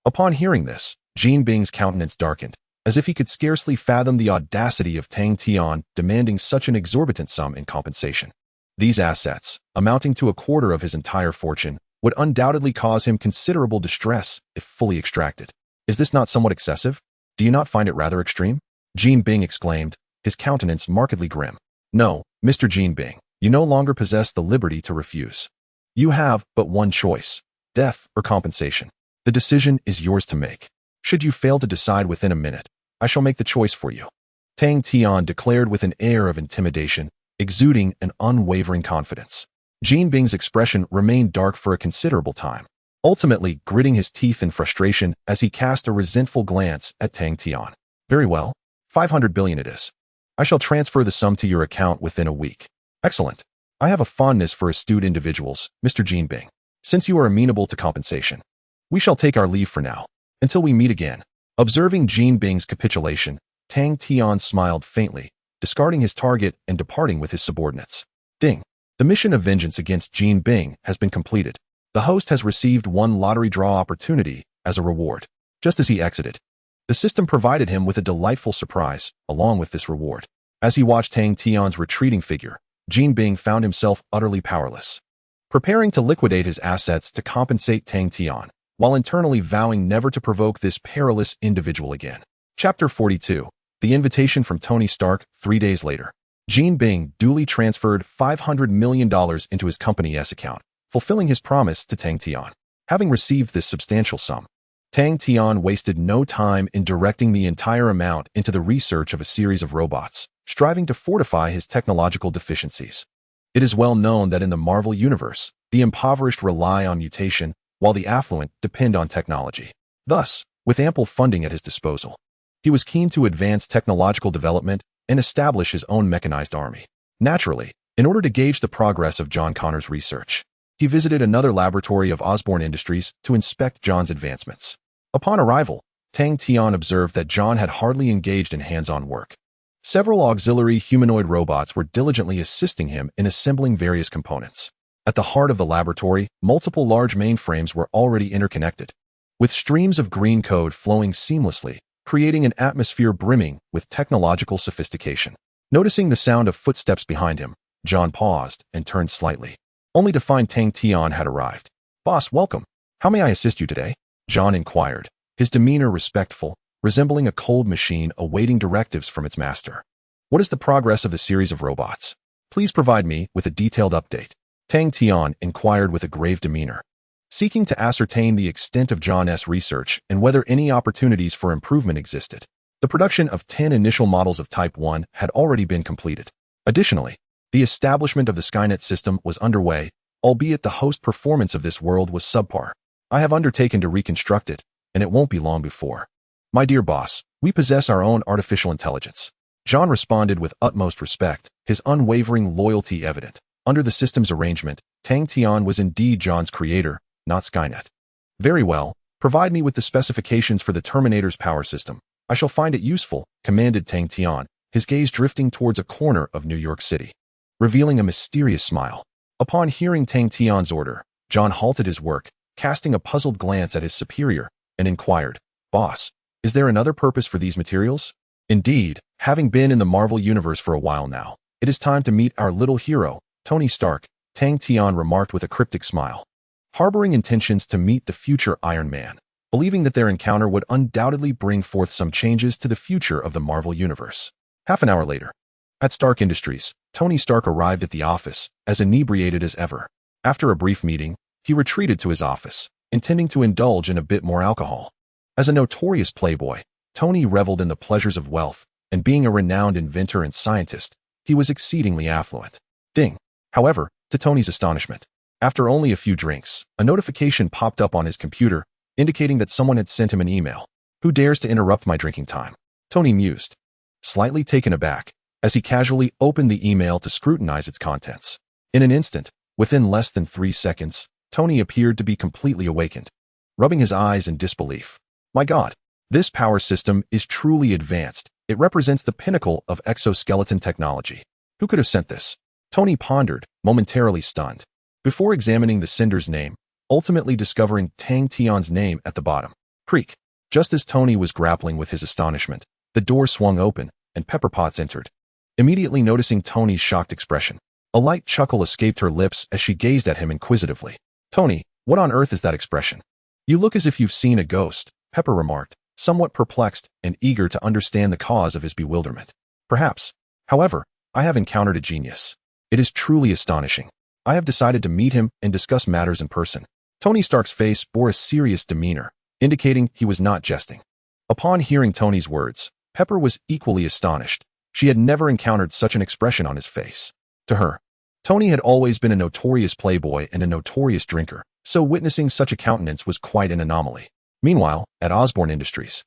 Upon hearing this, Jin Bing's countenance darkened, as if he could scarcely fathom the audacity of Tang Tian demanding such an exorbitant sum in compensation. These assets, amounting to a quarter of his entire fortune, would undoubtedly cause him considerable distress if fully extracted. Is this not somewhat excessive? Do you not find it rather extreme? Jin Bing exclaimed, his countenance markedly grim. No, Mr. Jin Bing, you no longer possess the liberty to refuse. You have but one choice, death or compensation. The decision is yours to make. Should you fail to decide within a minute, I shall make the choice for you. Tang Tian declared with an air of intimidation, exuding an unwavering confidence. Jin Bing's expression remained dark for a considerable time, ultimately gritting his teeth in frustration as he cast a resentful glance at Tang Tian. Very well, 500 billion it is. I shall transfer the sum to your account within a week. Excellent. I have a fondness for astute individuals, Mr. Jin Bing. Since you are amenable to compensation, we shall take our leave for now, until we meet again. Observing Jin Bing's capitulation, Tang Tian smiled faintly, discarding his target and departing with his subordinates. Ding. The mission of vengeance against Jin Bing has been completed. The host has received one lottery draw opportunity as a reward. Just as he exited, the system provided him with a delightful surprise, along with this reward. As he watched Tang Tian's retreating figure, Jin Bing found himself utterly powerless. Preparing to liquidate his assets to compensate Tang Tian, while internally vowing never to provoke this perilous individual again. Chapter 42. The invitation from Tony Stark. 3 days later, Jin Bing duly transferred $500 million into his company's account, fulfilling his promise to Tang Tian. Having received this substantial sum, Tang Tian wasted no time in directing the entire amount into the research of a series of robots, striving to fortify his technological deficiencies. It is well known that in the Marvel Universe, the impoverished rely on mutation, while the affluent depend on technology. Thus, with ample funding at his disposal, he was keen to advance technological development and establish his own mechanized army. Naturally, in order to gauge the progress of John Connor's research, he visited another laboratory of Osborne Industries to inspect John's advancements. Upon arrival, Tang Tian observed that John had hardly engaged in hands-on work. Several auxiliary humanoid robots were diligently assisting him in assembling various components. At the heart of the laboratory, multiple large mainframes were already interconnected, with streams of green code flowing seamlessly, creating an atmosphere brimming with technological sophistication. Noticing the sound of footsteps behind him, John paused and turned slightly, only to find Tang Tian had arrived. "Boss, welcome. How may I assist you today?" John inquired, his demeanor respectful, resembling a cold machine awaiting directives from its master. What is the progress of the series of robots? Please provide me with a detailed update. Tang Tian inquired with a grave demeanor, seeking to ascertain the extent of John's research and whether any opportunities for improvement existed. The production of 10 initial models of Type 1 had already been completed. Additionally, the establishment of the Skynet system was underway, albeit the host performance of this world was subpar. I have undertaken to reconstruct it, and it won't be long before. My dear boss, we possess our own artificial intelligence. John responded with utmost respect, his unwavering loyalty evident. Under the system's arrangement, Tang Tian was indeed John's creator, not Skynet. Very well, provide me with the specifications for the Terminator's power system. I shall find it useful, commanded Tang Tian, his gaze drifting towards a corner of New York City, revealing a mysterious smile. Upon hearing Tang Tian's order, John halted his work, casting a puzzled glance at his superior, and inquired, "Boss, is there another purpose for these materials?" Indeed, having been in the Marvel Universe for a while now, it is time to meet our little hero, Tony Stark, Tang Tian remarked with a cryptic smile. Harboring intentions to meet the future Iron Man, believing that their encounter would undoubtedly bring forth some changes to the future of the Marvel Universe. Half an hour later, at Stark Industries, Tony Stark arrived at the office, as inebriated as ever. After a brief meeting, he retreated to his office, intending to indulge in a bit more alcohol. As a notorious playboy, Tony reveled in the pleasures of wealth, and being a renowned inventor and scientist, he was exceedingly affluent. Ding! However, to Tony's astonishment, after only a few drinks, a notification popped up on his computer, indicating that someone had sent him an email. Who dares to interrupt my drinking time? Tony mused, slightly taken aback, as he casually opened the email to scrutinize its contents. In an instant, within less than 3 seconds, Tony appeared to be completely awakened, rubbing his eyes in disbelief. My God, this power system is truly advanced. It represents the pinnacle of exoskeleton technology. Who could have sent this? Tony pondered, momentarily stunned, before examining the sender's name, ultimately discovering Tang Tian's name at the bottom. Creak. Just as Tony was grappling with his astonishment, the door swung open, and Pepper Potts entered. Immediately noticing Tony's shocked expression, a light chuckle escaped her lips as she gazed at him inquisitively. Tony, what on earth is that expression? You look as if you've seen a ghost, Pepper remarked, somewhat perplexed and eager to understand the cause of his bewilderment. Perhaps. However, I have encountered a genius. It is truly astonishing. I have decided to meet him and discuss matters in person. Tony Stark's face bore a serious demeanor, indicating he was not jesting. Upon hearing Tony's words, Pepper was equally astonished. She had never encountered such an expression on his face. To her, Tony had always been a notorious playboy and a notorious drinker, so witnessing such a countenance was quite an anomaly. Meanwhile, at Osborn Industries,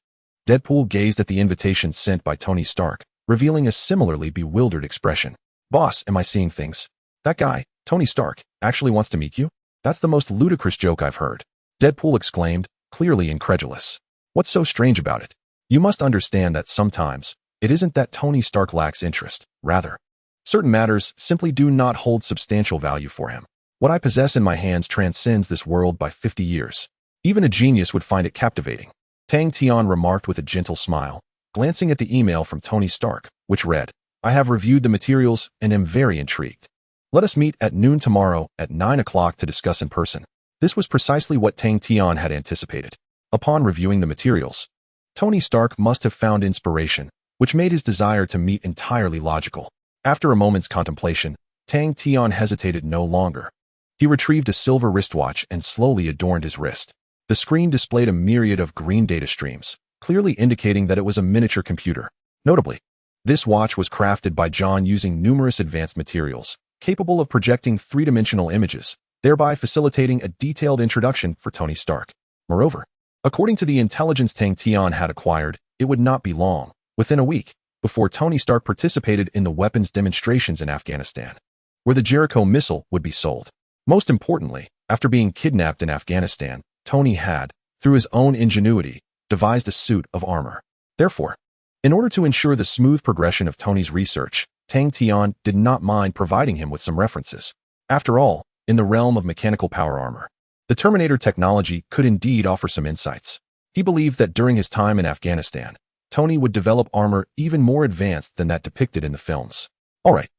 Deadpool gazed at the invitation sent by Tony Stark, revealing a similarly bewildered expression. Boss, am I seeing things? That guy, Tony Stark, actually wants to meet you? That's the most ludicrous joke I've heard. Deadpool exclaimed, clearly incredulous. What's so strange about it? You must understand that sometimes, it isn't that Tony Stark lacks interest. Rather, certain matters simply do not hold substantial value for him. What I possess in my hands transcends this world by 50 years. Even a genius would find it captivating. Tang Tian remarked with a gentle smile, glancing at the email from Tony Stark, which read, I have reviewed the materials and am very intrigued. Let us meet at noon tomorrow at 9 o'clock to discuss in person. This was precisely what Tang Tian had anticipated. Upon reviewing the materials, Tony Stark must have found inspiration, which made his desire to meet entirely logical. After a moment's contemplation, Tang Tian hesitated no longer. He retrieved a silver wristwatch and slowly adorned his wrist. The screen displayed a myriad of green data streams, clearly indicating that it was a miniature computer. Notably, this watch was crafted by John using numerous advanced materials, capable of projecting three-dimensional images, thereby facilitating a detailed introduction for Tony Stark. Moreover, according to the intelligence Tang Tian had acquired, it would not be long, within a week, before Tony Stark participated in the weapons demonstrations in Afghanistan, where the Jericho missile would be sold. Most importantly, after being kidnapped in Afghanistan, Tony had, through his own ingenuity, devised a suit of armor. Therefore, in order to ensure the smooth progression of Tony's research, Tang Tian did not mind providing him with some references. After all, in the realm of mechanical power armor, the Terminator technology could indeed offer some insights. He believed that during his time in Afghanistan, Tony would develop armor even more advanced than that depicted in the films. All right,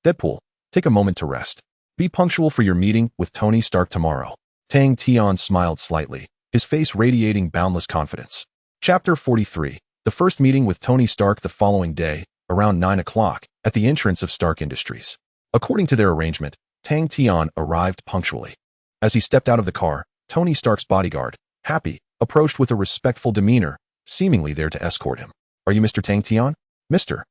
Deadpool, take a moment to rest. Be punctual for your meeting with Tony Stark tomorrow. Tang Tian smiled slightly, his face radiating boundless confidence. Chapter 43. The first meeting with Tony Stark the following day around 9 o'clock, at the entrance of Stark Industries. According to their arrangement, Tang Tian arrived punctually. As he stepped out of the car, Tony Stark's bodyguard, Happy, approached with a respectful demeanor, seemingly there to escort him. "Are you Mr. Tang Tian?" "Mr.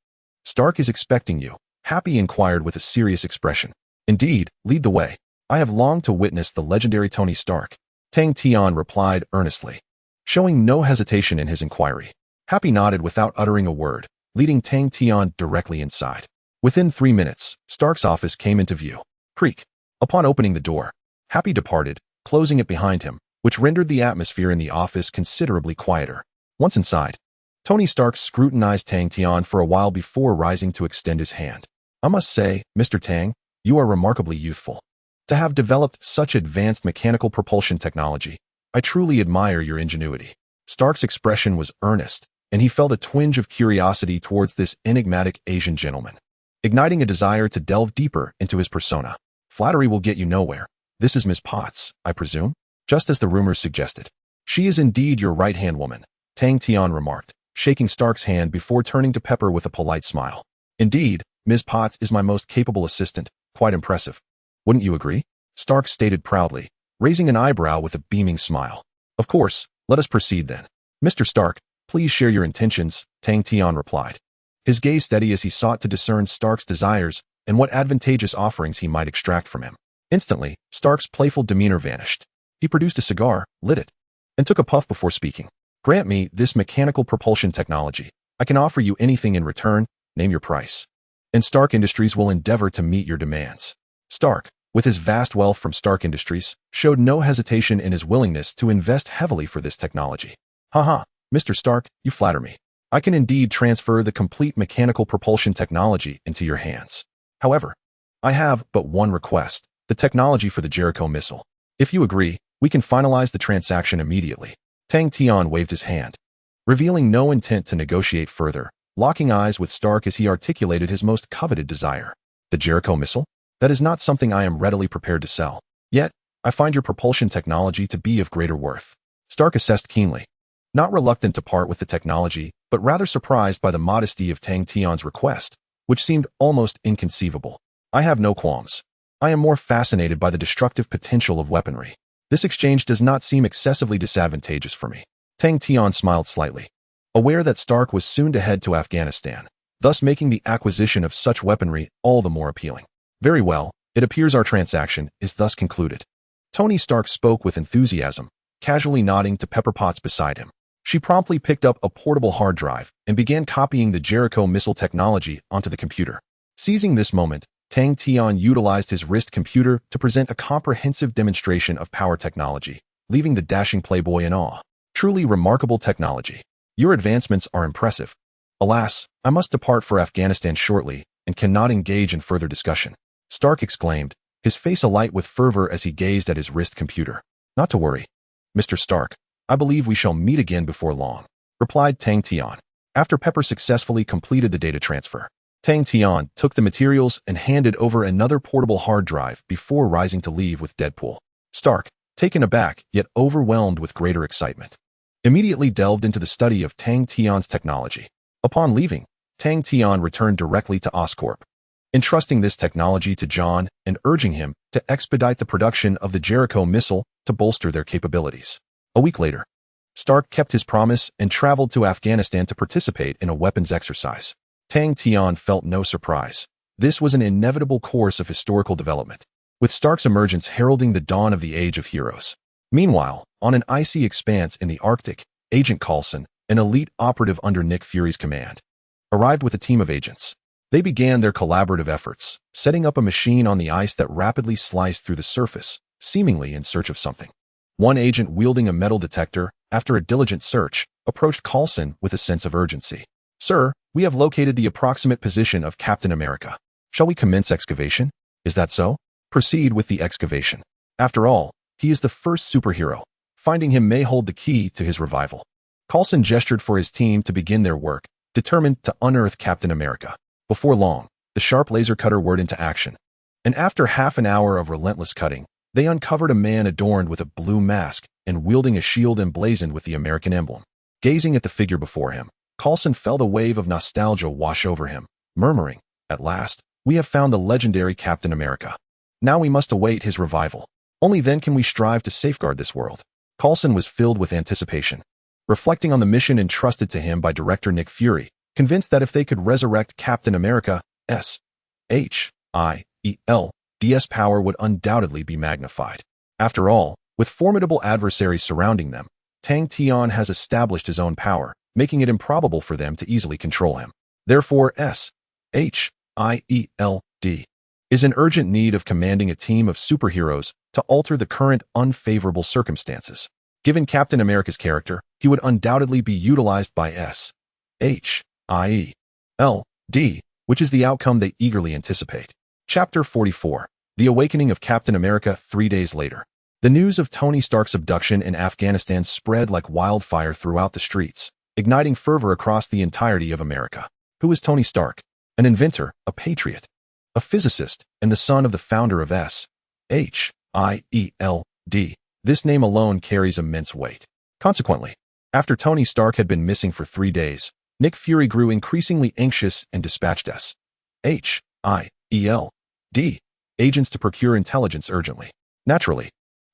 Stark is expecting you," Happy inquired with a serious expression. "Indeed, lead the way. I have longed to witness the legendary Tony Stark," Tang Tian replied earnestly. Showing no hesitation in his inquiry, Happy nodded without uttering a word, leading Tang Tian directly inside. Within 3 minutes, Stark's office came into view. Creak. Upon opening the door, Happy departed, closing it behind him, which rendered the atmosphere in the office considerably quieter. Once inside, Tony Stark scrutinized Tang Tian for a while before rising to extend his hand. "I must say, Mr. Tang, you are remarkably youthful. To have developed such advanced mechanical propulsion technology, I truly admire your ingenuity." Stark's expression was earnest, and he felt a twinge of curiosity towards this enigmatic Asian gentleman, igniting a desire to delve deeper into his persona. "Flattery will get you nowhere. This is Miss Potts, I presume?" Just as the rumors suggested. "She is indeed your right-hand woman," Tang Tian remarked, shaking Stark's hand before turning to Pepper with a polite smile. "Indeed, Ms. Potts is my most capable assistant. Quite impressive. Wouldn't you agree?" Stark stated proudly, raising an eyebrow with a beaming smile. "Of course, let us proceed then." "Mr. Stark, please share your intentions," Tang Tian replied, his gaze steady as he sought to discern Stark's desires and what advantageous offerings he might extract from him. Instantly, Stark's playful demeanor vanished. He produced a cigar, lit it, and took a puff before speaking. "Grant me this mechanical propulsion technology. I can offer you anything in return. Name your price, and Stark Industries will endeavor to meet your demands." Stark, with his vast wealth from Stark Industries, showed no hesitation in his willingness to invest heavily for this technology. "Haha, Mr. Stark, you flatter me. I can indeed transfer the complete mechanical propulsion technology into your hands. However, I have but one request, the technology for the Jericho missile. If you agree, we can finalize the transaction immediately." Tang Tian waved his hand, revealing no intent to negotiate further, locking eyes with Stark as he articulated his most coveted desire. "The Jericho missile? That is not something I am readily prepared to sell. Yet, I find your propulsion technology to be of greater worth." Stark assessed keenly, not reluctant to part with the technology, but rather surprised by the modesty of Tang Tian's request, which seemed almost inconceivable. "I have no qualms. I am more fascinated by the destructive potential of weaponry. This exchange does not seem excessively disadvantageous for me." Tang Tian smiled slightly, aware that Stark was soon to head to Afghanistan, thus making the acquisition of such weaponry all the more appealing. "Very well, it appears our transaction is thus concluded." Tony Stark spoke with enthusiasm, casually nodding to Pepper Potts beside him. She promptly picked up a portable hard drive and began copying the Jericho missile technology onto the computer. Seizing this moment, Tang Tian utilized his wrist computer to present a comprehensive demonstration of power technology, leaving the dashing playboy in awe. "Truly remarkable technology. Your advancements are impressive. Alas, I must depart for Afghanistan shortly and cannot engage in further discussion," Stark exclaimed, his face alight with fervor as he gazed at his wrist computer. "Not to worry, Mr. Stark. I believe we shall meet again before long," replied Tang Tian. After Pepper successfully completed the data transfer, Tang Tian took the materials and handed over another portable hard drive before rising to leave with Deadpool. Stark, taken aback yet overwhelmed with greater excitement, immediately delved into the study of Tang Tian's technology. Upon leaving, Tang Tian returned directly to Oscorp, entrusting this technology to John and urging him to expedite the production of the Jericho missile to bolster their capabilities. A week later, Stark kept his promise and traveled to Afghanistan to participate in a weapons exercise. Tang Tian felt no surprise. This was an inevitable course of historical development, with Stark's emergence heralding the dawn of the Age of Heroes. Meanwhile, on an icy expanse in the Arctic, Agent Coulson, an elite operative under Nick Fury's command, arrived with a team of agents. They began their collaborative efforts, setting up a machine on the ice that rapidly sliced through the surface, seemingly in search of something. One agent wielding a metal detector, after a diligent search, approached Coulson with a sense of urgency. "Sir, we have located the approximate position of Captain America. Shall we commence excavation? Is that so?" "Proceed with the excavation. After all, he is the first superhero. Finding him may hold the key to his revival." Coulson gestured for his team to begin their work, determined to unearth Captain America. Before long, the sharp laser cutter whirred into action, and after half an hour of relentless cutting, they uncovered a man adorned with a blue mask and wielding a shield emblazoned with the American emblem. Gazing at the figure before him, Coulson felt a wave of nostalgia wash over him, murmuring, "At last, we have found the legendary Captain America. Now we must await his revival. Only then can we strive to safeguard this world." Coulson was filled with anticipation, reflecting on the mission entrusted to him by director Nick Fury, convinced that if they could resurrect Captain America's power would undoubtedly be magnified. After all, with formidable adversaries surrounding them, Tang Tian has established his own power, making it improbable for them to easily control him. Therefore, SHIELD is in urgent need of commanding a team of superheroes to alter the current unfavorable circumstances. Given Captain America's character, he would undoubtedly be utilized by SHIELD, which is the outcome they eagerly anticipate. Chapter 44. The Awakening of Captain America 3 days later. The news of Tony Stark's abduction in Afghanistan spread like wildfire throughout the streets, igniting fervor across the entirety of America. Who is Tony Stark? An inventor, a patriot, a physicist, and the son of the founder of SHIELD. This name alone carries immense weight. Consequently, after Tony Stark had been missing for 3 days, Nick Fury grew increasingly anxious and dispatched SHIELD agents to procure intelligence urgently. Naturally,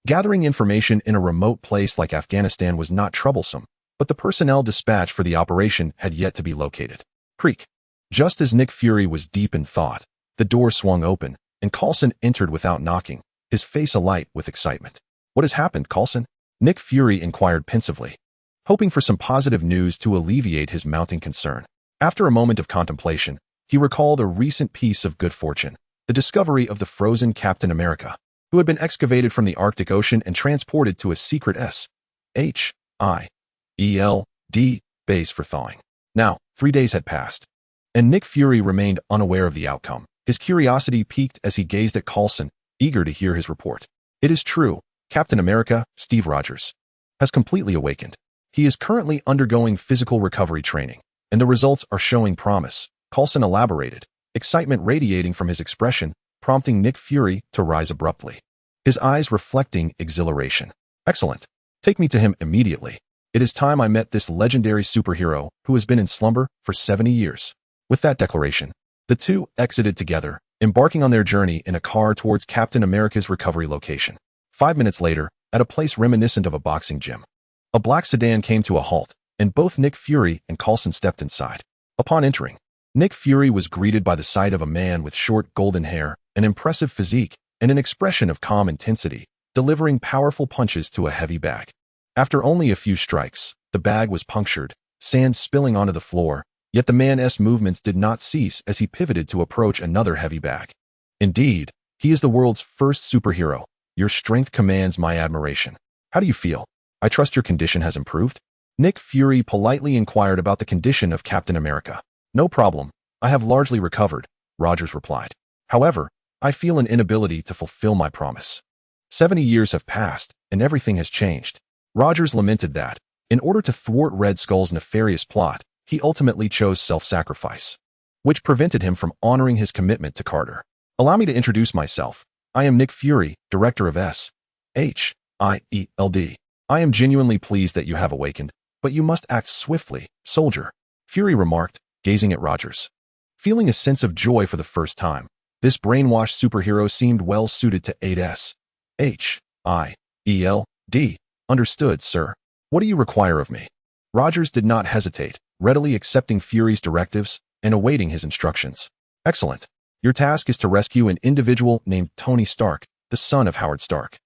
gathering information in a remote place like Afghanistan was not troublesome, but the personnel dispatched for the operation had yet to be located. Creak. Just as Nick Fury was deep in thought, the door swung open, and Coulson entered without knocking, his face alight with excitement. "What has happened, Coulson?" Nick Fury inquired pensively, hoping for some positive news to alleviate his mounting concern. After a moment of contemplation, he recalled a recent piece of good fortune, the discovery of the frozen Captain America, who had been excavated from the Arctic Ocean and transported to a secret SHIELD base for thawing. Now, 3 days had passed, and Nick Fury remained unaware of the outcome. His curiosity piqued as he gazed at Coulson, eager to hear his report. "It is true, Captain America, Steve Rogers, has completely awakened. He is currently undergoing physical recovery training, and the results are showing promise," Coulson elaborated, excitement radiating from his expression, prompting Nick Fury to rise abruptly, his eyes reflecting exhilaration. "Excellent. Take me to him immediately. It is time I met this legendary superhero who has been in slumber for 70 years. With that declaration, the two exited together, embarking on their journey in a car towards Captain America's recovery location. 5 minutes later, at a place reminiscent of a boxing gym, a black sedan came to a halt, and both Nick Fury and Coulson stepped inside. Upon entering, Nick Fury was greeted by the sight of a man with short golden hair, an impressive physique, and an expression of calm intensity, delivering powerful punches to a heavy bag. After only a few strikes, the bag was punctured, sand spilling onto the floor, yet the man's movements did not cease as he pivoted to approach another heavy bag. "Indeed, he is the world's first superhero. Your strength commands my admiration. How do you feel? I trust your condition has improved?" Nick Fury politely inquired about the condition of Captain America. "No problem. I have largely recovered," Rogers replied. "However, I feel an inability to fulfill my promise. 70 years have passed, and everything has changed." Rogers lamented that, in order to thwart Red Skull's nefarious plot, he ultimately chose self-sacrifice, which prevented him from honoring his commitment to Carter. "Allow me to introduce myself. I am Nick Fury, director of SHIELD. I am genuinely pleased that you have awakened, but you must act swiftly, soldier," Fury remarked, gazing at Rogers. Feeling a sense of joy for the first time, this brainwashed superhero seemed well suited to aid SHIELD. "Understood, sir. What do you require of me?" Rogers did not hesitate, readily accepting Fury's directives and awaiting his instructions. "Excellent. Your task is to rescue an individual named Tony Stark, the son of Howard Stark.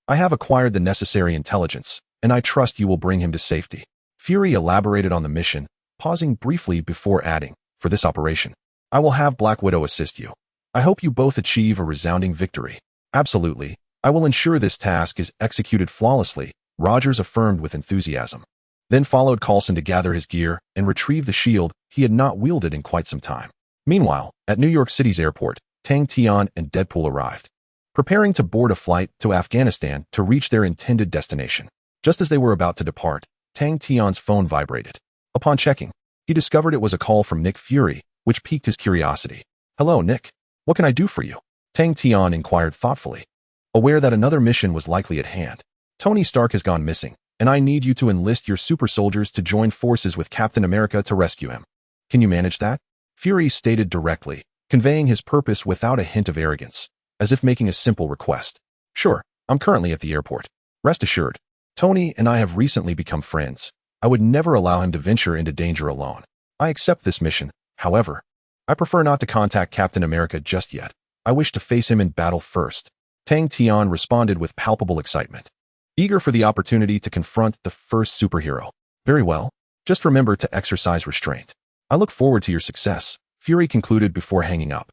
I have acquired the necessary intelligence, and I trust you will bring him to safety." Fury elaborated on the mission, pausing briefly before adding, "For this operation, I will have Black Widow assist you. I hope you both achieve a resounding victory." "Absolutely. I will ensure this task is executed flawlessly," Rogers affirmed with enthusiasm. Then followed Coulson to gather his gear and retrieve the shield he had not wielded in quite some time. Meanwhile, at New York City's airport, Tang Tian and Deadpool arrived, preparing to board a flight to Afghanistan to reach their intended destination. Just as they were about to depart, Tang Tian's phone vibrated. Upon checking, he discovered it was a call from Nick Fury, which piqued his curiosity. "Hello, Nick. What can I do for you?" Tang Tian inquired thoughtfully, aware that another mission was likely at hand. "Tony Stark has gone missing, and I need you to enlist your super soldiers to join forces with Captain America to rescue him. Can you manage that? Fury stated directly, conveying his purpose without a hint of arrogance, as if making a simple request. Sure, I'm currently at the airport. Rest assured, Tony and I have recently become friends. I would never allow him to venture into danger alone. I accept this mission, however. I prefer not to contact Captain America just yet. I wish to face him in battle first. Tang Tian responded with palpable excitement, eager for the opportunity to confront the first superhero. Very well. Just remember to exercise restraint. I look forward to your success, Fury concluded before hanging up,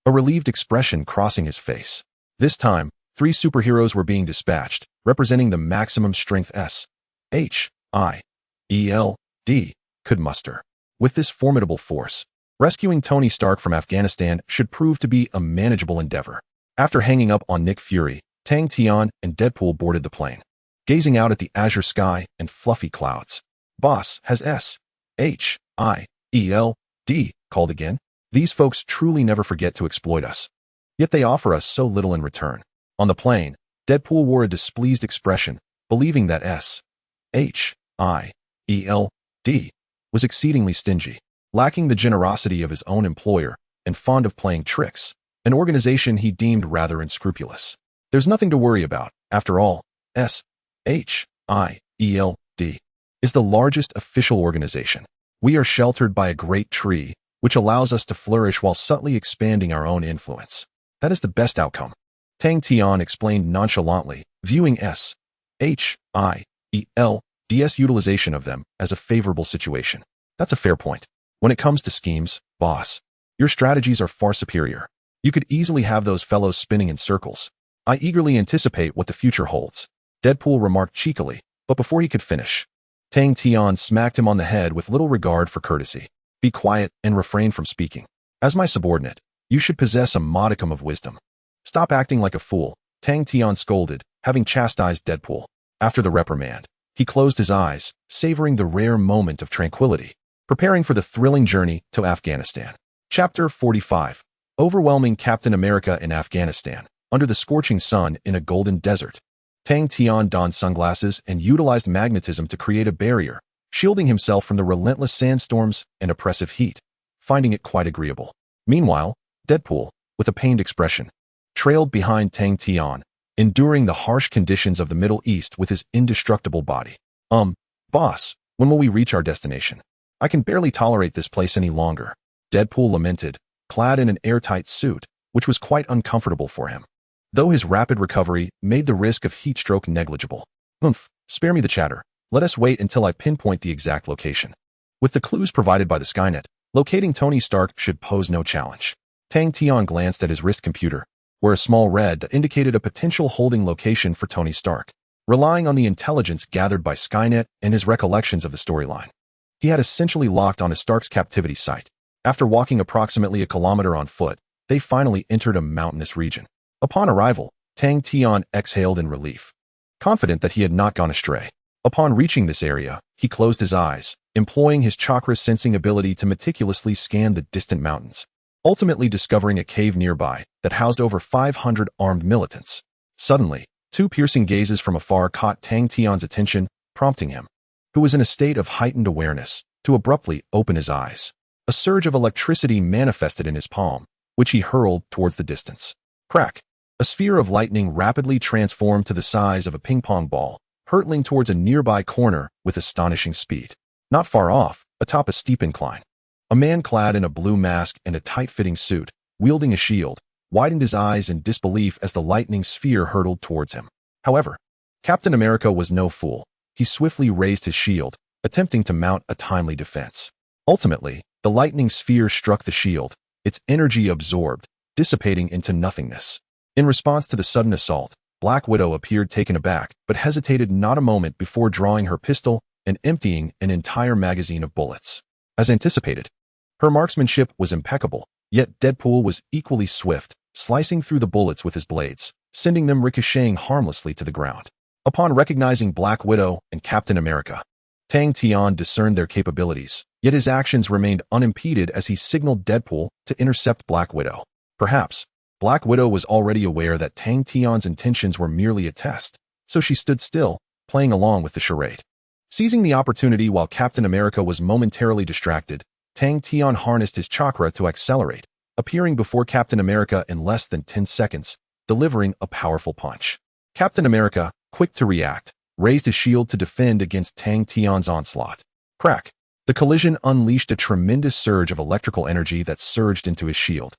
a relieved expression crossing his face. This time, 3 superheroes were being dispatched, representing the maximum strength S.H.I.E.L.D. could muster. With this formidable force, rescuing Tony Stark from Afghanistan should prove to be a manageable endeavor. After hanging up on Nick Fury, Tang Tian and Deadpool boarded the plane, gazing out at the azure sky and fluffy clouds. Boss, has S.H.I.E.L.D. called again? These folks truly never forget to exploit us. Yet they offer us so little in return. On the plane, Deadpool wore a displeased expression, believing that S.H.I.E.L.D. was exceedingly stingy, lacking the generosity of his own employer, and fond of playing tricks, an organization he deemed rather unscrupulous. There's nothing to worry about. After all, S.H.I.E.L.D. is the largest official organization. We are sheltered by a great tree, which allows us to flourish while subtly expanding our own influence. That is the best outcome. Tang Tian explained nonchalantly, viewing S.H.I.E.L.D.'s utilization of them as a favorable situation. That's a fair point. When it comes to schemes, boss, your strategies are far superior. You could easily have those fellows spinning in circles. I eagerly anticipate what the future holds, Deadpool remarked cheekily, but before he could finish, Tang Tian smacked him on the head with little regard for courtesy. Be quiet and refrain from speaking. As my subordinate, you should possess a modicum of wisdom. Stop acting like a fool, Tang Tian scolded, having chastised Deadpool. After the reprimand, he closed his eyes, savoring the rare moment of tranquility, preparing for the thrilling journey to Afghanistan. Chapter 45. Overwhelming Captain America in Afghanistan. Under the scorching sun in a golden desert, Tang Tian donned sunglasses and utilized magnetism to create a barrier, shielding himself from the relentless sandstorms and oppressive heat, finding it quite agreeable. Meanwhile, Deadpool, with a pained expression, trailed behind Tang Tian, enduring the harsh conditions of the Middle East with his indestructible body. Boss, when will we reach our destination? I can barely tolerate this place any longer, Deadpool lamented, clad in an airtight suit, which was quite uncomfortable for him, though his rapid recovery made the risk of heat stroke negligible. Spare me the chatter. Let us wait until I pinpoint the exact location. With the clues provided by the Skynet, locating Tony Stark should pose no challenge. Tang Tian glanced at his wrist computer, where a small red dot indicated a potential holding location for Tony Stark. Relying on the intelligence gathered by Skynet and his recollections of the storyline, he had essentially locked on a Stark's captivity site. After walking approximately a kilometer on foot, they finally entered a mountainous region. Upon arrival, Tang Tian exhaled in relief, confident that he had not gone astray. Upon reaching this area, he closed his eyes, employing his chakra sensing ability to meticulously scan the distant mountains, ultimately discovering a cave nearby that housed over 500 armed militants. Suddenly, 2 piercing gazes from afar caught Tang Tian's attention, prompting him, who was in a state of heightened awareness, to abruptly open his eyes. A surge of electricity manifested in his palm, which he hurled towards the distance. Crack! A sphere of lightning rapidly transformed to the size of a ping-pong ball, hurtling towards a nearby corner with astonishing speed. Not far off, atop a steep incline, a man clad in a blue mask and a tight-fitting suit, wielding a shield, widened his eyes in disbelief as the lightning sphere hurtled towards him. However, Captain America was no fool. He swiftly raised his shield, attempting to mount a timely defense. Ultimately, the lightning sphere struck the shield, its energy absorbed, dissipating into nothingness. In response to the sudden assault, Black Widow appeared taken aback, but hesitated not a moment before drawing her pistol and emptying an entire magazine of bullets. As anticipated, her marksmanship was impeccable, yet Deadpool was equally swift, slicing through the bullets with his blades, sending them ricocheting harmlessly to the ground. Upon recognizing Black Widow and Captain America, Tang Tian discerned their capabilities, yet his actions remained unimpeded as he signaled Deadpool to intercept Black Widow. Perhaps, Black Widow was already aware that Tang Tian's intentions were merely a test, so she stood still, playing along with the charade. Seizing the opportunity while Captain America was momentarily distracted, Tang Tian harnessed his chakra to accelerate, appearing before Captain America in less than 10 seconds, delivering a powerful punch. Captain America, quick to react, raised his shield to defend against Tang Tian's onslaught. Crack! The collision unleashed a tremendous surge of electrical energy that surged into his shield.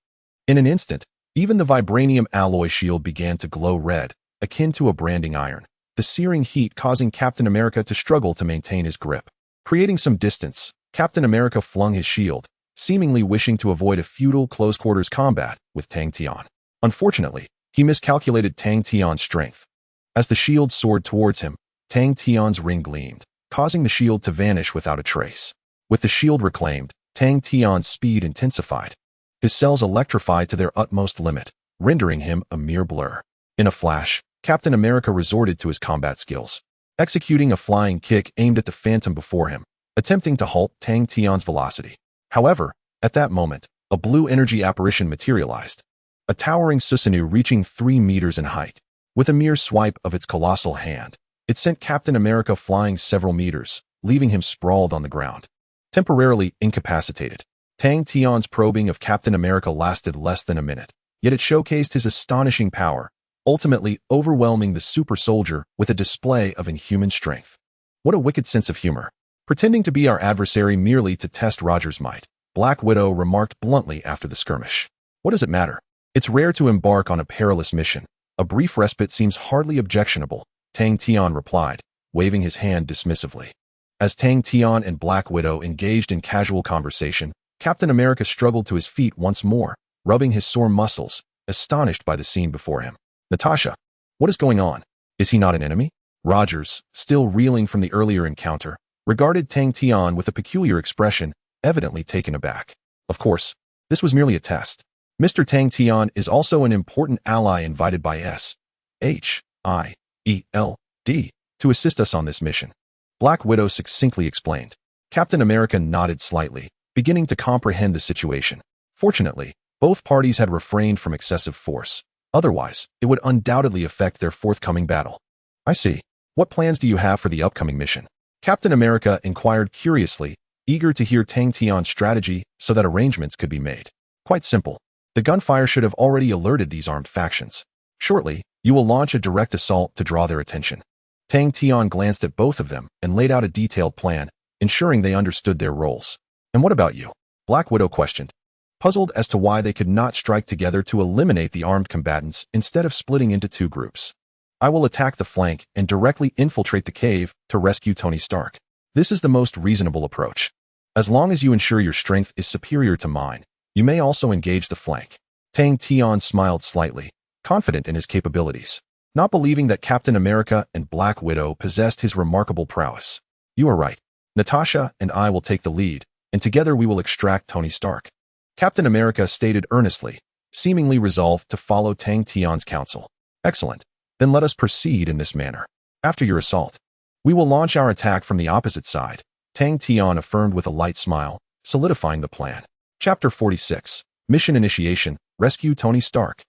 In an instant, even the vibranium alloy shield began to glow red, akin to a branding iron, the searing heat causing Captain America to struggle to maintain his grip. Creating some distance, Captain America flung his shield, seemingly wishing to avoid a futile close-quarters combat with Tang Tian. Unfortunately, he miscalculated Tang Tian's strength. As the shield soared towards him, Tang Tian's ring gleamed, causing the shield to vanish without a trace. With the shield reclaimed, Tang Tian's speed intensified. His cells electrified to their utmost limit, rendering him a mere blur. In a flash, Captain America resorted to his combat skills, executing a flying kick aimed at the phantom before him, attempting to halt Tang Tian's velocity. However, at that moment, a blue energy apparition materialized, a towering Susanoo reaching 3 meters in height. With a mere swipe of its colossal hand, it sent Captain America flying several meters, leaving him sprawled on the ground. Temporarily incapacitated, Tang Tian's probing of Captain America lasted less than a minute, yet it showcased his astonishing power, ultimately overwhelming the super soldier with a display of inhuman strength. What a wicked sense of humor. Pretending to be our adversary merely to test Roger's might, Black Widow remarked bluntly after the skirmish. What does it matter? It's rare to embark on a perilous mission. A brief respite seems hardly objectionable, Tang Tian replied, waving his hand dismissively. As Tang Tian and Black Widow engaged in casual conversation, Captain America struggled to his feet once more, rubbing his sore muscles, astonished by the scene before him. Natasha, what is going on? Is he not an enemy? Rogers, still reeling from the earlier encounter, regarded Tang Tian with a peculiar expression, evidently taken aback. Of course, this was merely a test. Mr. Tang Tian is also an important ally invited by SHIELD to assist us on this mission. Black Widow succinctly explained. Captain America nodded slightly, beginning to comprehend the situation. Fortunately, both parties had refrained from excessive force. Otherwise, it would undoubtedly affect their forthcoming battle. I see. What plans do you have for the upcoming mission? Captain America inquired curiously, eager to hear Tang Tian's strategy so that arrangements could be made. Quite simple. The gunfire should have already alerted these armed factions. Shortly, you will launch a direct assault to draw their attention. Tang Tian glanced at both of them and laid out a detailed plan, ensuring they understood their roles. And what about you? Black Widow questioned, puzzled as to why they could not strike together to eliminate the armed combatants instead of splitting into 2 groups. I will attack the flank and directly infiltrate the cave to rescue Tony Stark. This is the most reasonable approach. As long as you ensure your strength is superior to mine, you may also engage the flank. Tang Tian smiled slightly, confident in his capabilities, not believing that Captain America and Black Widow possessed his remarkable prowess. You are right. Natasha and I will take the lead, and together we will extract Tony Stark. Captain America stated earnestly, seemingly resolved to follow Tang Tian's counsel. Excellent. Then let us proceed in this manner. After your assault, we will launch our attack from the opposite side, Tang Tian affirmed with a light smile, solidifying the plan. Chapter 46. Mission Initiation, Rescue Tony Stark.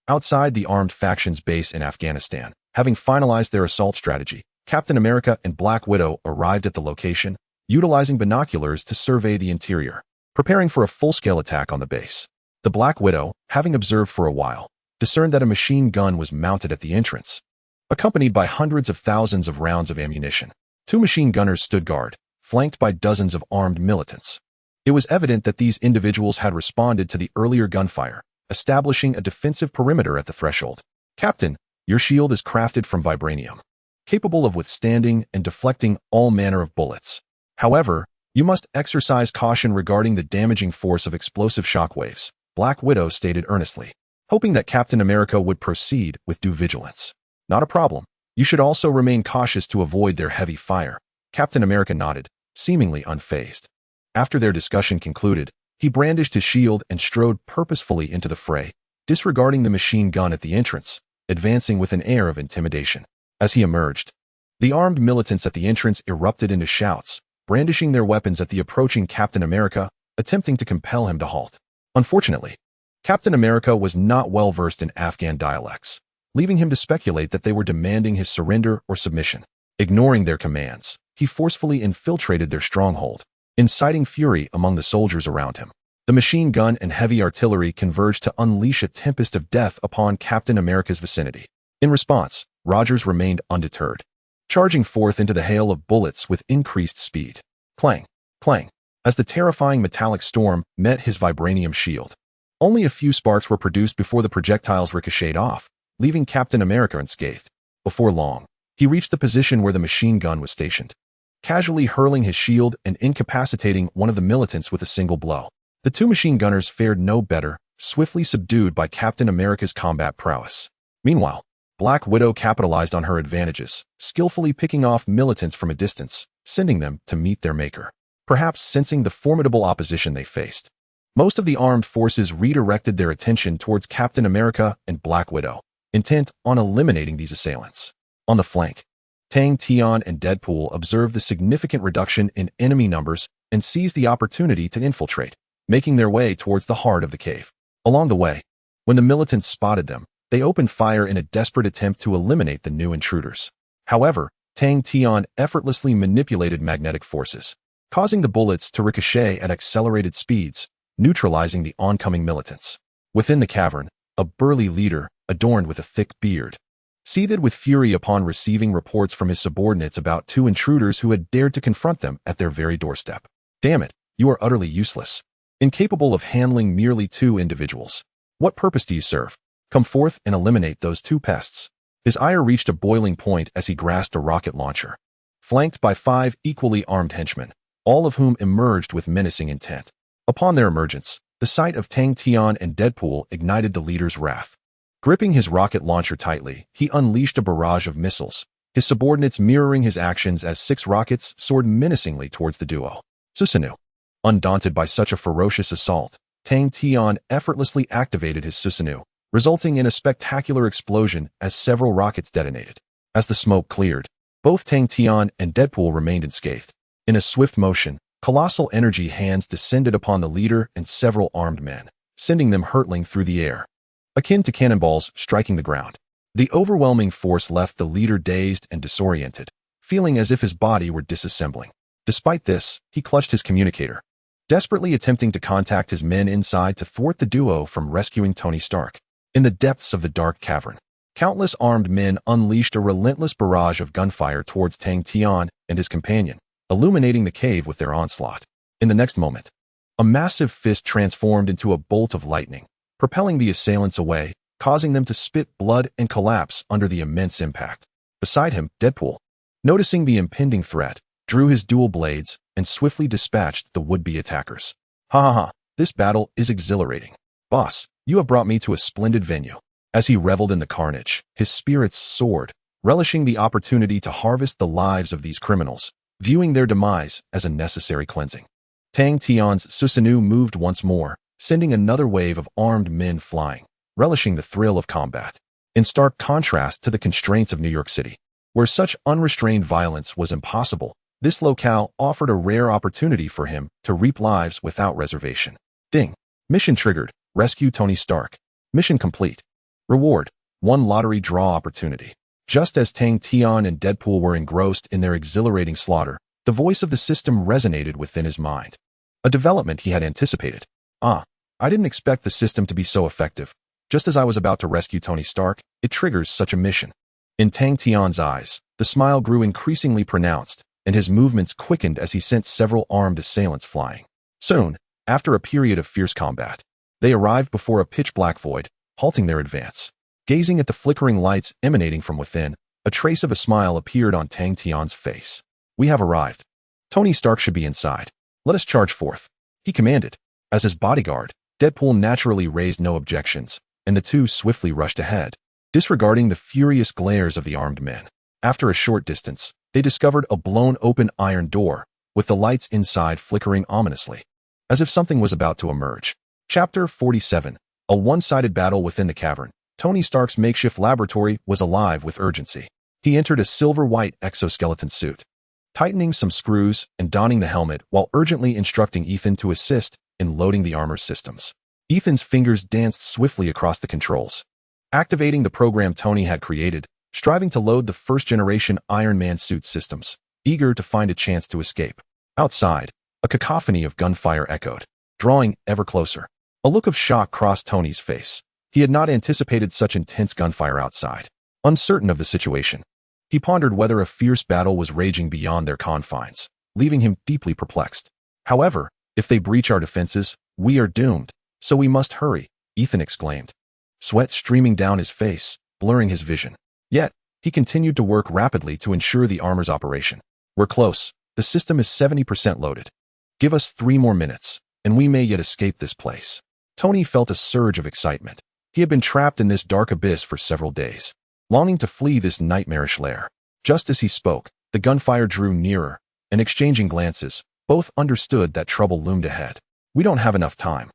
Outside the armed factions base in Afghanistan, having finalized their assault strategy, Captain America and Black Widow arrived at the location, utilizing binoculars to survey the interior, preparing for a full-scale attack on the base. The Black Widow, having observed for a while, discerned that a machine gun was mounted at the entrance, accompanied by hundreds of thousands of rounds of ammunition. 2 machine gunners stood guard, flanked by dozens of armed militants. It was evident that these individuals had responded to the earlier gunfire, establishing a defensive perimeter at the threshold. Captain, your shield is crafted from vibranium, capable of withstanding and deflecting all manner of bullets. However, you must exercise caution regarding the damaging force of explosive shockwaves, Black Widow stated earnestly, hoping that Captain America would proceed with due vigilance. Not a problem. You should also remain cautious to avoid their heavy fire. Captain America nodded, seemingly unfazed. After their discussion concluded, he brandished his shield and strode purposefully into the fray, disregarding the machine gun at the entrance, advancing with an air of intimidation. As he emerged, the armed militants at the entrance erupted into shouts, brandishing their weapons at the approaching Captain America, attempting to compel him to halt. Unfortunately, Captain America was not well versed in Afghan dialects, leaving him to speculate that they were demanding his surrender or submission. Ignoring their commands, he forcefully infiltrated their stronghold, inciting fury among the soldiers around him. The machine gun and heavy artillery converged to unleash a tempest of death upon Captain America's vicinity. In response, Rogers remained undeterred, charging forth into the hail of bullets with increased speed. Clang, clang, as the terrifying metallic storm met his vibranium shield. Only a few sparks were produced before the projectiles ricocheted off, leaving Captain America unscathed. Before long, he reached the position where the machine gun was stationed, casually hurling his shield and incapacitating one of the militants with a single blow. The two machine gunners fared no better, swiftly subdued by Captain America's combat prowess. Meanwhile, Black Widow capitalized on her advantages, skillfully picking off militants from a distance, sending them to meet their maker. Perhaps sensing the formidable opposition they faced, most of the armed forces redirected their attention towards Captain America and Black Widow, intent on eliminating these assailants. On the flank, Tang Tian and Deadpool observed the significant reduction in enemy numbers and seized the opportunity to infiltrate, making their way towards the heart of the cave. Along the way, when the militants spotted them, they opened fire in a desperate attempt to eliminate the new intruders. However, Tang Tian effortlessly manipulated magnetic forces, causing the bullets to ricochet at accelerated speeds, neutralizing the oncoming militants. Within the cavern, a burly leader, adorned with a thick beard, seethed with fury upon receiving reports from his subordinates about two intruders who had dared to confront them at their very doorstep. Damn it, you are utterly useless. Incapable of handling merely two individuals. What purpose do you serve? Come forth and eliminate those two pests. His ire reached a boiling point as he grasped a rocket launcher, flanked by 5 equally armed henchmen, all of whom emerged with menacing intent. Upon their emergence, the sight of Tang Tian and Deadpool ignited the leader's wrath. Gripping his rocket launcher tightly, he unleashed a barrage of missiles, his subordinates mirroring his actions as 6 rockets soared menacingly towards the duo. Susanoo. Undaunted by such a ferocious assault, Tang Tian effortlessly activated his Susanoo, resulting in a spectacular explosion as several rockets detonated. As the smoke cleared, both Tang Tian and Deadpool remained unscathed. In a swift motion, colossal energy hands descended upon the leader and several armed men, sending them hurtling through the air, akin to cannonballs striking the ground. The overwhelming force left the leader dazed and disoriented, feeling as if his body were disassembling. Despite this, he clutched his communicator, desperately attempting to contact his men inside to thwart the duo from rescuing Tony Stark. In the depths of the dark cavern, countless armed men unleashed a relentless barrage of gunfire towards Tang Tian and his companion, illuminating the cave with their onslaught. In the next moment, a massive fist transformed into a bolt of lightning, propelling the assailants away, causing them to spit blood and collapse under the immense impact. Beside him, Deadpool, noticing the impending threat, drew his dual blades and swiftly dispatched the would-be attackers. Ha ha ha, this battle is exhilarating. Boss, you have brought me to a splendid venue. As he reveled in the carnage, his spirits soared, relishing the opportunity to harvest the lives of these criminals, viewing their demise as a necessary cleansing. Tang Tian's Susanoo moved once more, sending another wave of armed men flying, relishing the thrill of combat. In stark contrast to the constraints of New York City, where such unrestrained violence was impossible, this locale offered a rare opportunity for him to reap lives without reservation. Ding. Mission triggered. Rescue Tony Stark. Mission complete. Reward. 1 lottery draw opportunity. Just as Tang Tian and Deadpool were engrossed in their exhilarating slaughter, the voice of the system resonated within his mind. A development he had anticipated. I didn't expect the system to be so effective. Just as I was about to rescue Tony Stark, it triggers such a mission. In Tang Tian's eyes, the smile grew increasingly pronounced, and his movements quickened as he sent several armed assailants flying. Soon, after a period of fierce combat, they arrived before a pitch-black void, halting their advance. Gazing at the flickering lights emanating from within, a trace of a smile appeared on Tang Tian's face. We have arrived. Tony Stark should be inside. Let us charge forth, he commanded. As his bodyguard, Deadpool naturally raised no objections, and the two swiftly rushed ahead, disregarding the furious glares of the armed men. After a short distance, they discovered a blown-open iron door, with the lights inside flickering ominously, as if something was about to emerge. Chapter 47. A one-sided battle within the cavern. Tony Stark's makeshift laboratory was alive with urgency. He entered a silver-white exoskeleton suit, tightening some screws and donning the helmet while urgently instructing Ethan to assist in loading the armor systems. Ethan's fingers danced swiftly across the controls, activating the program Tony had created, striving to load the first-generation Iron Man suit systems, eager to find a chance to escape. Outside, a cacophony of gunfire echoed, drawing ever closer. A look of shock crossed Tony's face. He had not anticipated such intense gunfire outside. Uncertain of the situation, he pondered whether a fierce battle was raging beyond their confines, leaving him deeply perplexed. However, if they breach our defenses, we are doomed, so we must hurry, Ethan exclaimed, sweat streaming down his face, blurring his vision. Yet, he continued to work rapidly to ensure the armor's operation. We're close. The system is 70% loaded. Give us 3 more minutes, and we may yet escape this place. Tony felt a surge of excitement. He had been trapped in this dark abyss for several days, longing to flee this nightmarish lair. Just as he spoke, the gunfire drew nearer, and exchanging glances, both understood that trouble loomed ahead. We don't have enough time.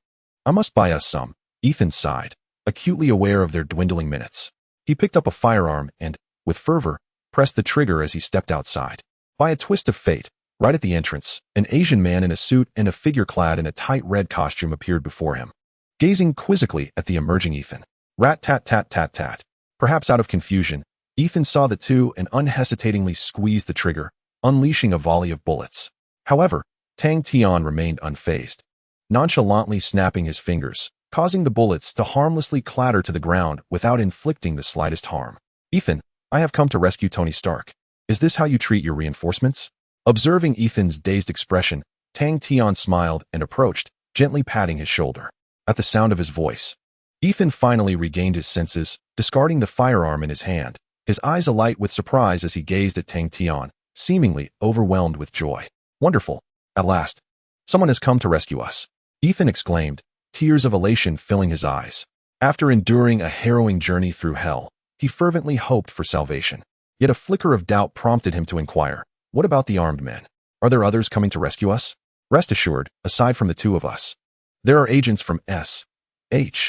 I must buy us some, Ethan sighed, acutely aware of their dwindling minutes. He picked up a firearm and, with fervor, pressed the trigger as he stepped outside. By a twist of fate, right at the entrance, an Asian man in a suit and a figure clad in a tight red costume appeared before him. Gazing quizzically at the emerging Ethan. Rat-tat-tat-tat-tat. Perhaps out of confusion, Ethan saw the two and unhesitatingly squeezed the trigger, unleashing a volley of bullets. However, Tang Tian remained unfazed, nonchalantly snapping his fingers, causing the bullets to harmlessly clatter to the ground without inflicting the slightest harm. Ethan, I have come to rescue Tony Stark. Is this how you treat your reinforcements? Observing Ethan's dazed expression, Tang Tian smiled and approached, gently patting his shoulder. At the sound of his voice, Ethan finally regained his senses, discarding the firearm in his hand, his eyes alight with surprise as he gazed at Tang Tian, seemingly overwhelmed with joy. Wonderful. At last, someone has come to rescue us, Ethan exclaimed, tears of elation filling his eyes. After enduring a harrowing journey through hell, he fervently hoped for salvation. Yet a flicker of doubt prompted him to inquire, what about the armed men? Are there others coming to rescue us? Rest assured, aside from the two of us, there are agents from S.H.I.E.L.D.,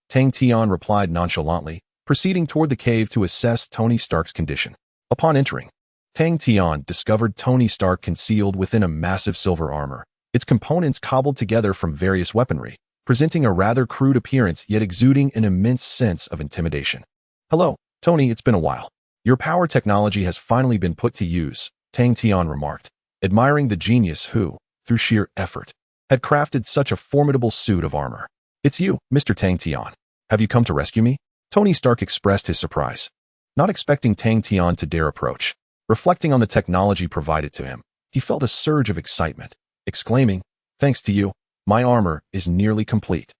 Tang Tian replied nonchalantly, proceeding toward the cave to assess Tony Stark's condition. Upon entering, Tang Tian discovered Tony Stark concealed within a massive silver armor, its components cobbled together from various weaponry, presenting a rather crude appearance yet exuding an immense sense of intimidation. Hello, Tony, it's been a while. Your power technology has finally been put to use, Tang Tian remarked, admiring the genius who, through sheer effort, had crafted such a formidable suit of armor. It's you, Mr. Tang Tian. Have you come to rescue me? Tony Stark expressed his surprise, not expecting Tang Tian to dare approach. Reflecting on the technology provided to him, he felt a surge of excitement, exclaiming, thanks to you, my armor is nearly complete.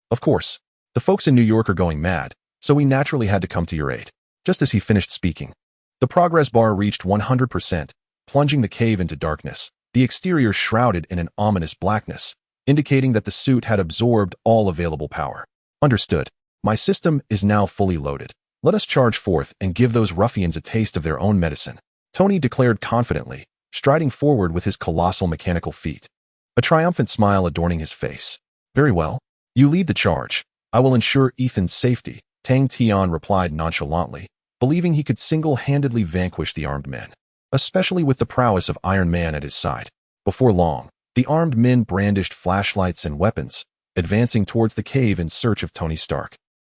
Of course, the folks in New York are going mad, so we naturally had to come to your aid. Just as he finished speaking, the progress bar reached 100%, plunging the cave into darkness, the exterior shrouded in an ominous blackness, indicating that the suit had absorbed all available power. Understood. My system is now fully loaded. Let us charge forth and give those ruffians a taste of their own medicine, Tony declared confidently, striding forward with his colossal mechanical feet, a triumphant smile adorning his face. Very well. You lead the charge. I will ensure Ethan's safety, Tang Tian replied nonchalantly, believing he could single-handedly vanquish the armed men, especially with the prowess of Iron Man at his side. Before long, the armed men brandished flashlights and weapons, advancing towards the cave in search of Tony Stark.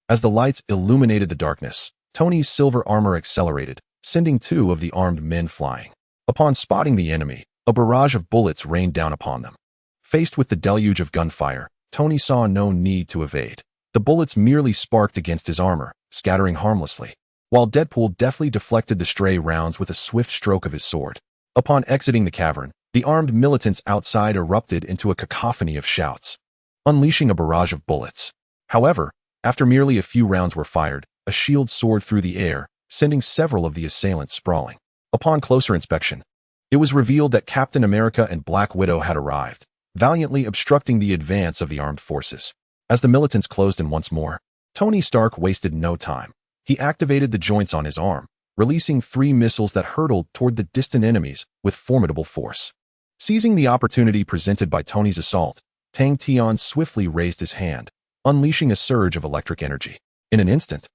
As the lights illuminated the darkness, Tony's silver armor accelerated, sending 2 of the armed men flying. Upon spotting the enemy, a barrage of bullets rained down upon them. Faced with the deluge of gunfire, Tony saw no need to evade. The bullets merely sparked against his armor, scattering harmlessly, while Deadpool deftly deflected the stray rounds with a swift stroke of his sword. Upon exiting the cavern, the armed militants outside erupted into a cacophony of shouts, unleashing a barrage of bullets. However, after merely a few rounds were fired, a shield soared through the air, sending several of the assailants sprawling. Upon closer inspection, it was revealed that Captain America and Black Widow had arrived, valiantly obstructing the advance of the armed forces. As the militants closed in once more, Tony Stark wasted no time. He activated the joints on his arm, releasing 3 missiles that hurtled toward the distant enemies with formidable force. Seizing the opportunity presented by Tony's assault, Tang Tian swiftly raised his hand, unleashing a surge of electric energy. In an instant,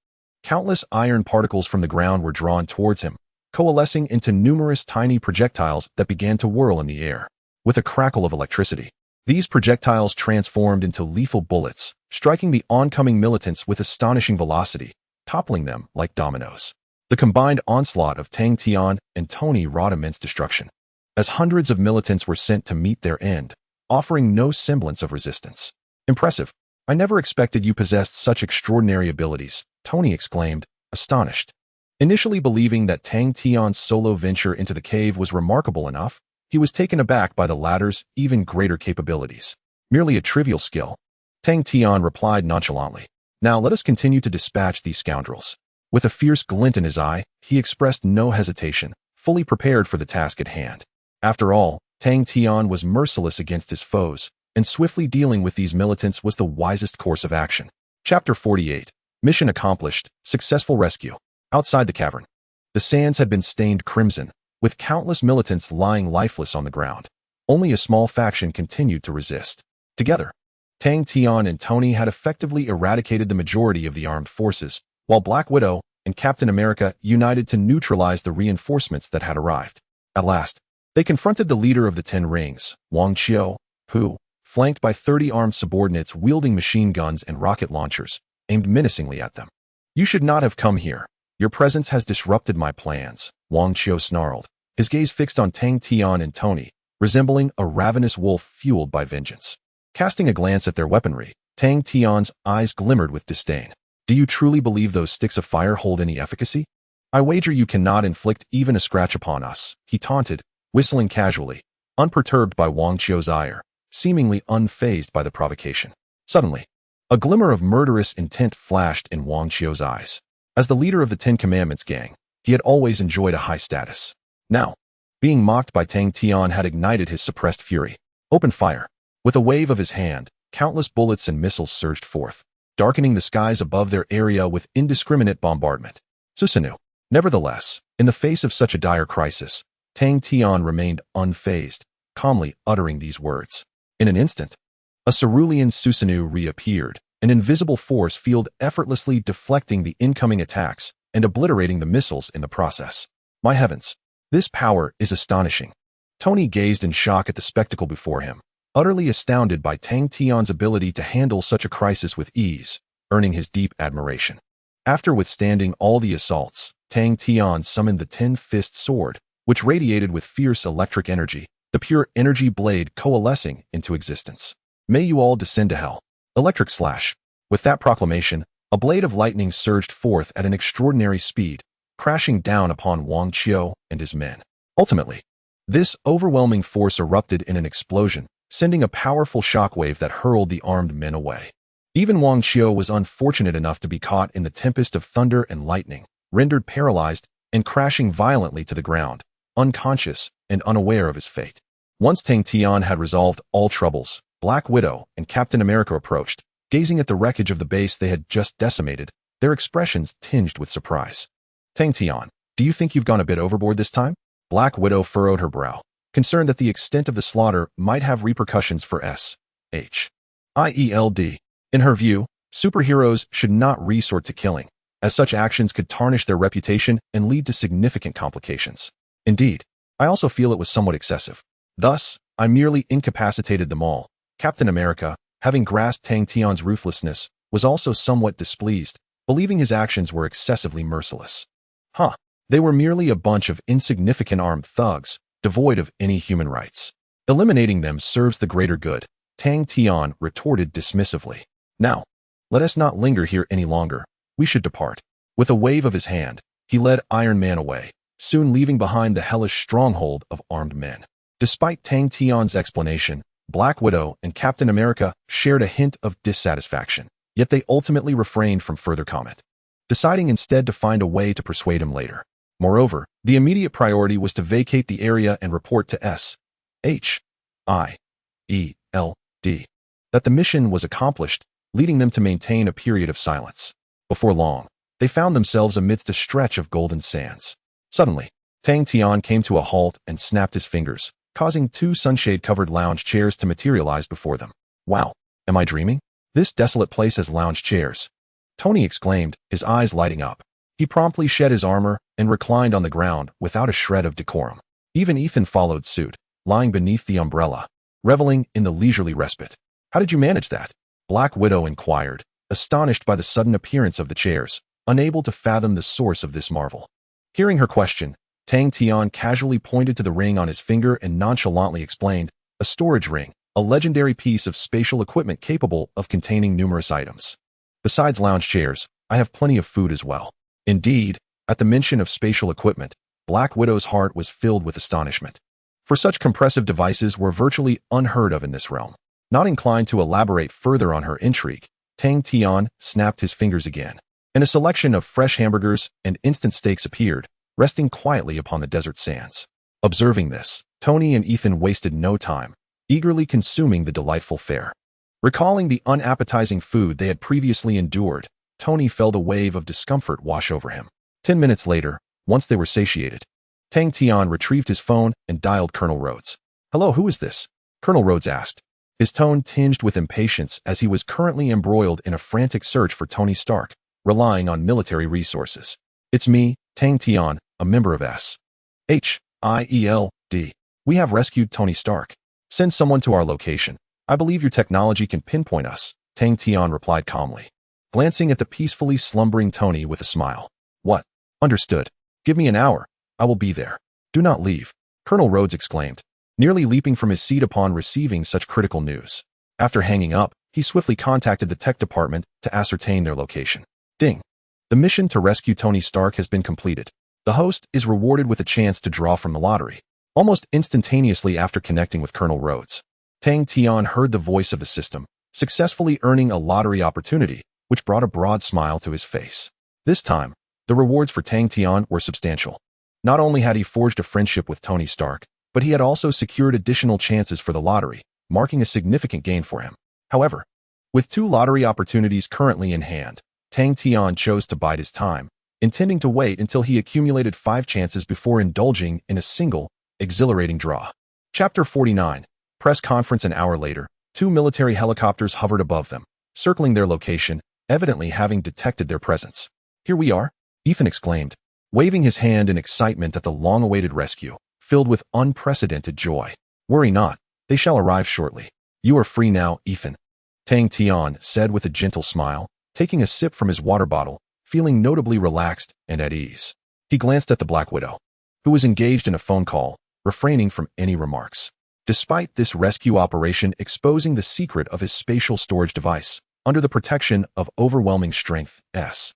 countless iron particles from the ground were drawn towards him, coalescing into numerous tiny projectiles that began to whirl in the air. With a crackle of electricity, these projectiles transformed into lethal bullets, striking the oncoming militants with astonishing velocity, toppling them like dominoes. The combined onslaught of Tang Tian and Tony wrought immense destruction, as hundreds of militants were sent to meet their end, offering no semblance of resistance. Impressive. I never expected you possessed such extraordinary abilities, Tony exclaimed, astonished. Initially believing that Tang Tian's solo venture into the cave was remarkable enough, he was taken aback by the latter's even greater capabilities. Merely a trivial skill. Tang Tian replied nonchalantly. Now let us continue to dispatch these scoundrels. With a fierce glint in his eye, he expressed no hesitation, fully prepared for the task at hand. After all, Tang Tian was merciless against his foes, and swiftly dealing with these militants was the wisest course of action. Chapter 48. Mission accomplished. Successful rescue. Outside the cavern, the sands had been stained crimson, with countless militants lying lifeless on the ground. Only a small faction continued to resist. Together, Tang Tian and Tony had effectively eradicated the majority of the armed forces, while Black Widow and Captain America united to neutralize the reinforcements that had arrived. At last, they confronted the leader of the Ten Rings, Wang Qiu, who, flanked by 30 armed subordinates wielding machine guns and rocket launchers, aimed menacingly at them. You should not have come here. Your presence has disrupted my plans, Wang Qiu snarled, his gaze fixed on Tang Tian and Tony, resembling a ravenous wolf fueled by vengeance. Casting a glance at their weaponry, Tang Tian's eyes glimmered with disdain. Do you truly believe those sticks of fire hold any efficacy? I wager you cannot inflict even a scratch upon us, he taunted, whistling casually, unperturbed by Wang Qiu's ire, seemingly unfazed by the provocation. Suddenly, a glimmer of murderous intent flashed in Wang Qiu's eyes. As the leader of the Ten Commandments gang, he had always enjoyed a high status. Now, being mocked by Tang Tian had ignited his suppressed fury. Open fire. With a wave of his hand, countless bullets and missiles surged forth, darkening the skies above their area with indiscriminate bombardment. Susanoo. Nevertheless, in the face of such a dire crisis, Tang Tian remained unfazed, calmly uttering these words. In an instant, a cerulean Susanoo reappeared, an invisible force field effortlessly deflecting the incoming attacks and obliterating the missiles in the process. My heavens, this power is astonishing. Tony gazed in shock at the spectacle before him, utterly astounded by Tang Tian's ability to handle such a crisis with ease, earning his deep admiration. After withstanding all the assaults, Tang Tian summoned the Ten-Fist Sword, which radiated with fierce electric energy, the pure energy blade coalescing into existence. May you all descend to hell. Electric slash. With that proclamation, a blade of lightning surged forth at an extraordinary speed, crashing down upon Wang Qiu and his men. Ultimately, this overwhelming force erupted in an explosion, sending a powerful shockwave that hurled the armed men away. Even Wang Qiu was unfortunate enough to be caught in the tempest of thunder and lightning, rendered paralyzed and crashing violently to the ground, unconscious and unaware of his fate. Once Tang Tian had resolved all troubles, Black Widow and Captain America approached, gazing at the wreckage of the base they had just decimated, their expressions tinged with surprise. Tang Tian, do you think you've gone a bit overboard this time? Black Widow furrowed her brow, concerned that the extent of the slaughter might have repercussions for S.H.I.E.L.D. In her view, superheroes should not resort to killing, as such actions could tarnish their reputation and lead to significant complications. Indeed, I also feel it was somewhat excessive. Thus, I merely incapacitated them all. Captain America, having grasped Tang Tian's ruthlessness, was also somewhat displeased, believing his actions were excessively merciless. They were merely a bunch of insignificant armed thugs, devoid of any human rights. Eliminating them serves the greater good, Tang Tian retorted dismissively. Now, let us not linger here any longer. We should depart. With a wave of his hand, he led Iron Man away, soon leaving behind the hellish stronghold of armed men. Despite Tang Tian's explanation, Black Widow and Captain America shared a hint of dissatisfaction, yet they ultimately refrained from further comment, deciding instead to find a way to persuade him later. Moreover, the immediate priority was to vacate the area and report to S.H.I.E.L.D. that the mission was accomplished, leading them to maintain a period of silence. Before long, they found themselves amidst a stretch of golden sands. Suddenly, Tang Tian came to a halt and snapped his fingers, causing two sunshade-covered lounge chairs to materialize before them. Wow, am I dreaming? This desolate place has lounge chairs. Tony exclaimed, his eyes lighting up. He promptly shed his armor and reclined on the ground without a shred of decorum. Even Ethan followed suit, lying beneath the umbrella, reveling in the leisurely respite. How did you manage that? Black Widow inquired, astonished by the sudden appearance of the chairs, unable to fathom the source of this marvel. Hearing her question, Tang Tian casually pointed to the ring on his finger and nonchalantly explained, "A storage ring, a legendary piece of spatial equipment capable of containing numerous items. Besides lounge chairs, I have plenty of food as well." Indeed, at the mention of spatial equipment, Black Widow's heart was filled with astonishment. For such compressive devices were virtually unheard of in this realm. Not inclined to elaborate further on her intrigue, Tang Tian snapped his fingers again, and a selection of fresh hamburgers and instant steaks appeared, resting quietly upon the desert sands. Observing this, Tony and Ethan wasted no time, eagerly consuming the delightful fare. Recalling the unappetizing food they had previously endured, Tony felt a wave of discomfort wash over him. 10 minutes later, once they were satiated, Tang Tian retrieved his phone and dialed Colonel Rhodes. "Hello, who is this?" Colonel Rhodes asked, his tone tinged with impatience as he was currently embroiled in a frantic search for Tony Stark, relying on military resources. "It's me, Tang Tian, a member of SHIELD. We have rescued Tony Stark. Send someone to our location. I believe your technology can pinpoint us," Tang Tian replied calmly, glancing at the peacefully slumbering Tony with a smile. "What? Understood. Give me an hour. I will be there. Do not leave," Colonel Rhodes exclaimed, nearly leaping from his seat upon receiving such critical news. After hanging up, he swiftly contacted the tech department to ascertain their location. Ding. The mission to rescue Tony Stark has been completed. The host is rewarded with a chance to draw from the lottery. Almost instantaneously after connecting with Colonel Rhodes, Tang Tian heard the voice of the system, successfully earning a lottery opportunity, which brought a broad smile to his face. This time, the rewards for Tang Tian were substantial. Not only had he forged a friendship with Tony Stark, but he had also secured additional chances for the lottery, marking a significant gain for him. However, with 2 lottery opportunities currently in hand, Tang Tian chose to bide his time, intending to wait until he accumulated 5 chances before indulging in a single, exhilarating draw. Chapter 49. Press conference. An hour later, 2 military helicopters hovered above them, circling their location, evidently having detected their presence. "Here we are," Ethan exclaimed, waving his hand in excitement at the long-awaited rescue, filled with unprecedented joy. "Worry not, they shall arrive shortly. You are free now, Ethan," Tang Tian said with a gentle smile, taking a sip from his water bottle, feeling notably relaxed and at ease. He glanced at the Black Widow, who was engaged in a phone call, refraining from any remarks. Despite this rescue operation exposing the secret of his spatial storage device, under the protection of overwhelming strength, SHIELD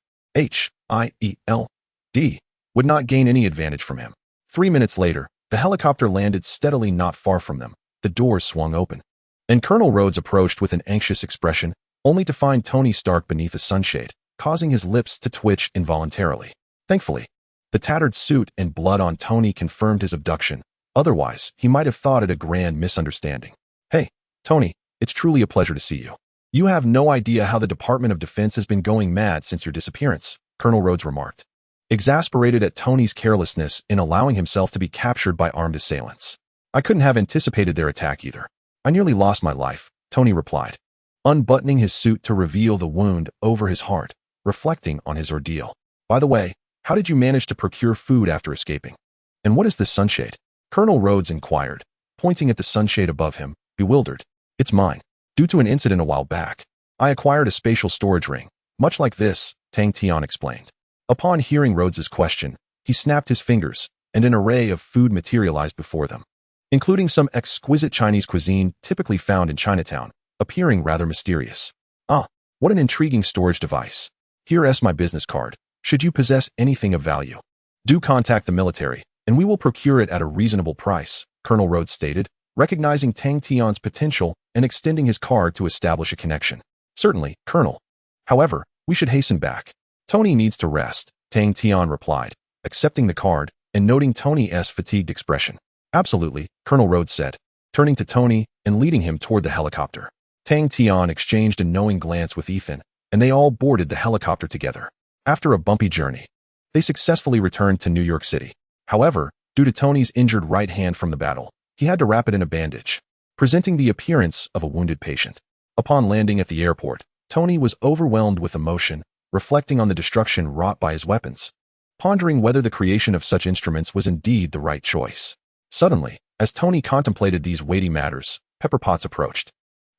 would not gain any advantage from him. 3 minutes later, the helicopter landed steadily not far from them. The doors swung open, and Colonel Rhodes approached with an anxious expression, only to find Tony Stark beneath a sunshade, causing his lips to twitch involuntarily. Thankfully, the tattered suit and blood on Tony confirmed his abduction. Otherwise, he might have thought it a grand misunderstanding. "Hey, Tony, it's truly a pleasure to see you. You have no idea how the Department of Defense has been going mad since your disappearance," Colonel Rhodes remarked, exasperated at Tony's carelessness in allowing himself to be captured by armed assailants. "I couldn't have anticipated their attack either. I nearly lost my life," Tony replied, unbuttoning his suit to reveal the wound over his heart, reflecting on his ordeal. "By the way, how did you manage to procure food after escaping? And what is this sunshade?" Colonel Rhodes inquired, pointing at the sunshade above him, bewildered. "It's mine. Due to an incident a while back, I acquired a spatial storage ring, much like this," Tang Tian explained. Upon hearing Rhodes's question, he snapped his fingers, and an array of food materialized before them, including some exquisite Chinese cuisine typically found in Chinatown, appearing rather mysterious. "Ah, what an intriguing storage device. Here's my business card. Should you possess anything of value, do contact the military, and we will procure it at a reasonable price," Colonel Rhodes stated, recognizing Tang Tian's potential and extending his card to establish a connection. "Certainly, Colonel. However, we should hasten back. Tony needs to rest," Tang Tian replied, accepting the card and noting Tony's fatigued expression. "Absolutely," Colonel Rhodes said, turning to Tony and leading him toward the helicopter. Tang Tian exchanged a knowing glance with Ethan, and they all boarded the helicopter together. After a bumpy journey, they successfully returned to New York City. However, due to Tony's injured right hand from the battle, he had to wrap it in a bandage, presenting the appearance of a wounded patient. Upon landing at the airport, Tony was overwhelmed with emotion, reflecting on the destruction wrought by his weapons, pondering whether the creation of such instruments was indeed the right choice. Suddenly, as Tony contemplated these weighty matters, Pepper Potts approached,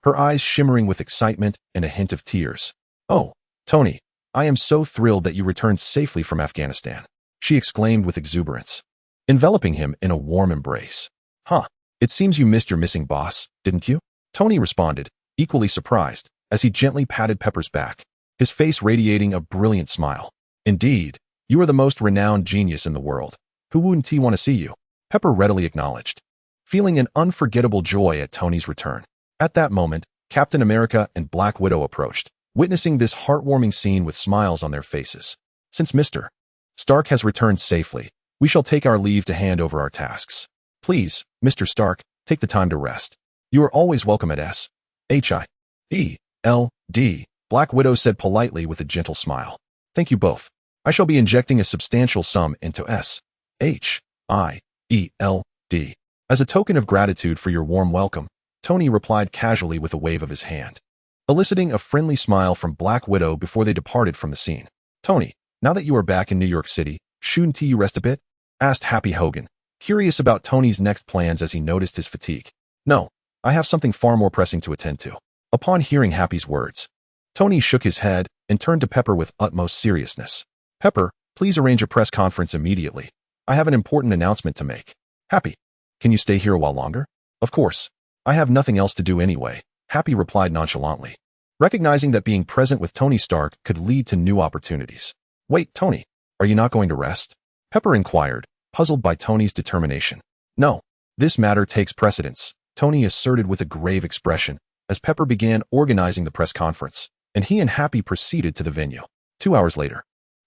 her eyes shimmering with excitement and a hint of tears. "Oh, Tony, I am so thrilled that you returned safely from Afghanistan, she exclaimed with exuberance, enveloping him in a warm embrace. Huh, it seems you missed your missing boss, didn't you? Tony responded, equally surprised, as he gently patted Pepper's back, his face radiating a brilliant smile. Indeed, you are the most renowned genius in the world. Who wouldn't want to see you? Pepper readily acknowledged, feeling an unforgettable joy at Tony's return. At that moment, Captain America and Black Widow approached, witnessing this heartwarming scene with smiles on their faces. Since Mr. Stark has returned safely, we shall take our leave to hand over our tasks. Please, Mr. Stark, take the time to rest. You are always welcome at H-I-E-L-D, Black Widow said politely with a gentle smile. Thank you both. I shall be injecting a substantial sum into S-H-I-E-L-D. As a token of gratitude for your warm welcome, Tony replied casually with a wave of his hand, eliciting a friendly smile from Black Widow before they departed from the scene. Tony, now that you are back in New York City, shouldn't you rest a bit? Asked Happy Hogan, curious about Tony's next plans as he noticed his fatigue. No, I have something far more pressing to attend to. Upon hearing Happy's words, Tony shook his head and turned to Pepper with utmost seriousness. Pepper, please arrange a press conference immediately. I have an important announcement to make. Happy, can you stay here a while longer? Of course. I have nothing else to do anyway, Happy replied nonchalantly, recognizing that being present with Tony Stark could lead to new opportunities. Wait, Tony, are you not going to rest? Pepper inquired, puzzled by Tony's determination. No, this matter takes precedence, Tony asserted with a grave expression as Pepper began organizing the press conference, and he and Happy proceeded to the venue. 2 hours later,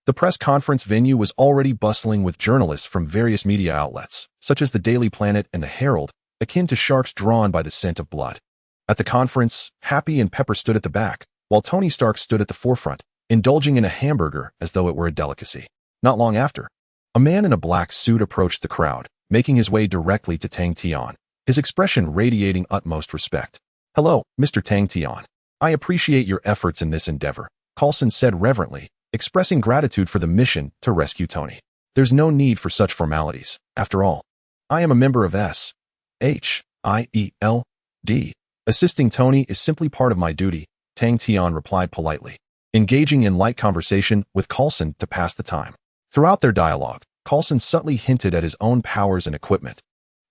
the press conference venue was already bustling with journalists from various media outlets, such as the Daily Planet and the Herald, akin to sharks drawn by the scent of blood. At the conference, Happy and Pepper stood at the back, while Tony Stark stood at the forefront, indulging in a hamburger as though it were a delicacy. Not long after, a man in a black suit approached the crowd, making his way directly to Tang Tian, his expression radiating utmost respect. Hello, Mr. Tang Tian. I appreciate your efforts in this endeavor, Coulson said reverently, expressing gratitude for the mission to rescue Tony. There's no need for such formalities. After all, I am a member of S-H-I-E-L-D. Assisting Tony is simply part of my duty, Tang Tian replied politely, engaging in light conversation with Coulson to pass the time. Throughout their dialogue, Coulson subtly hinted at his own powers and equipment,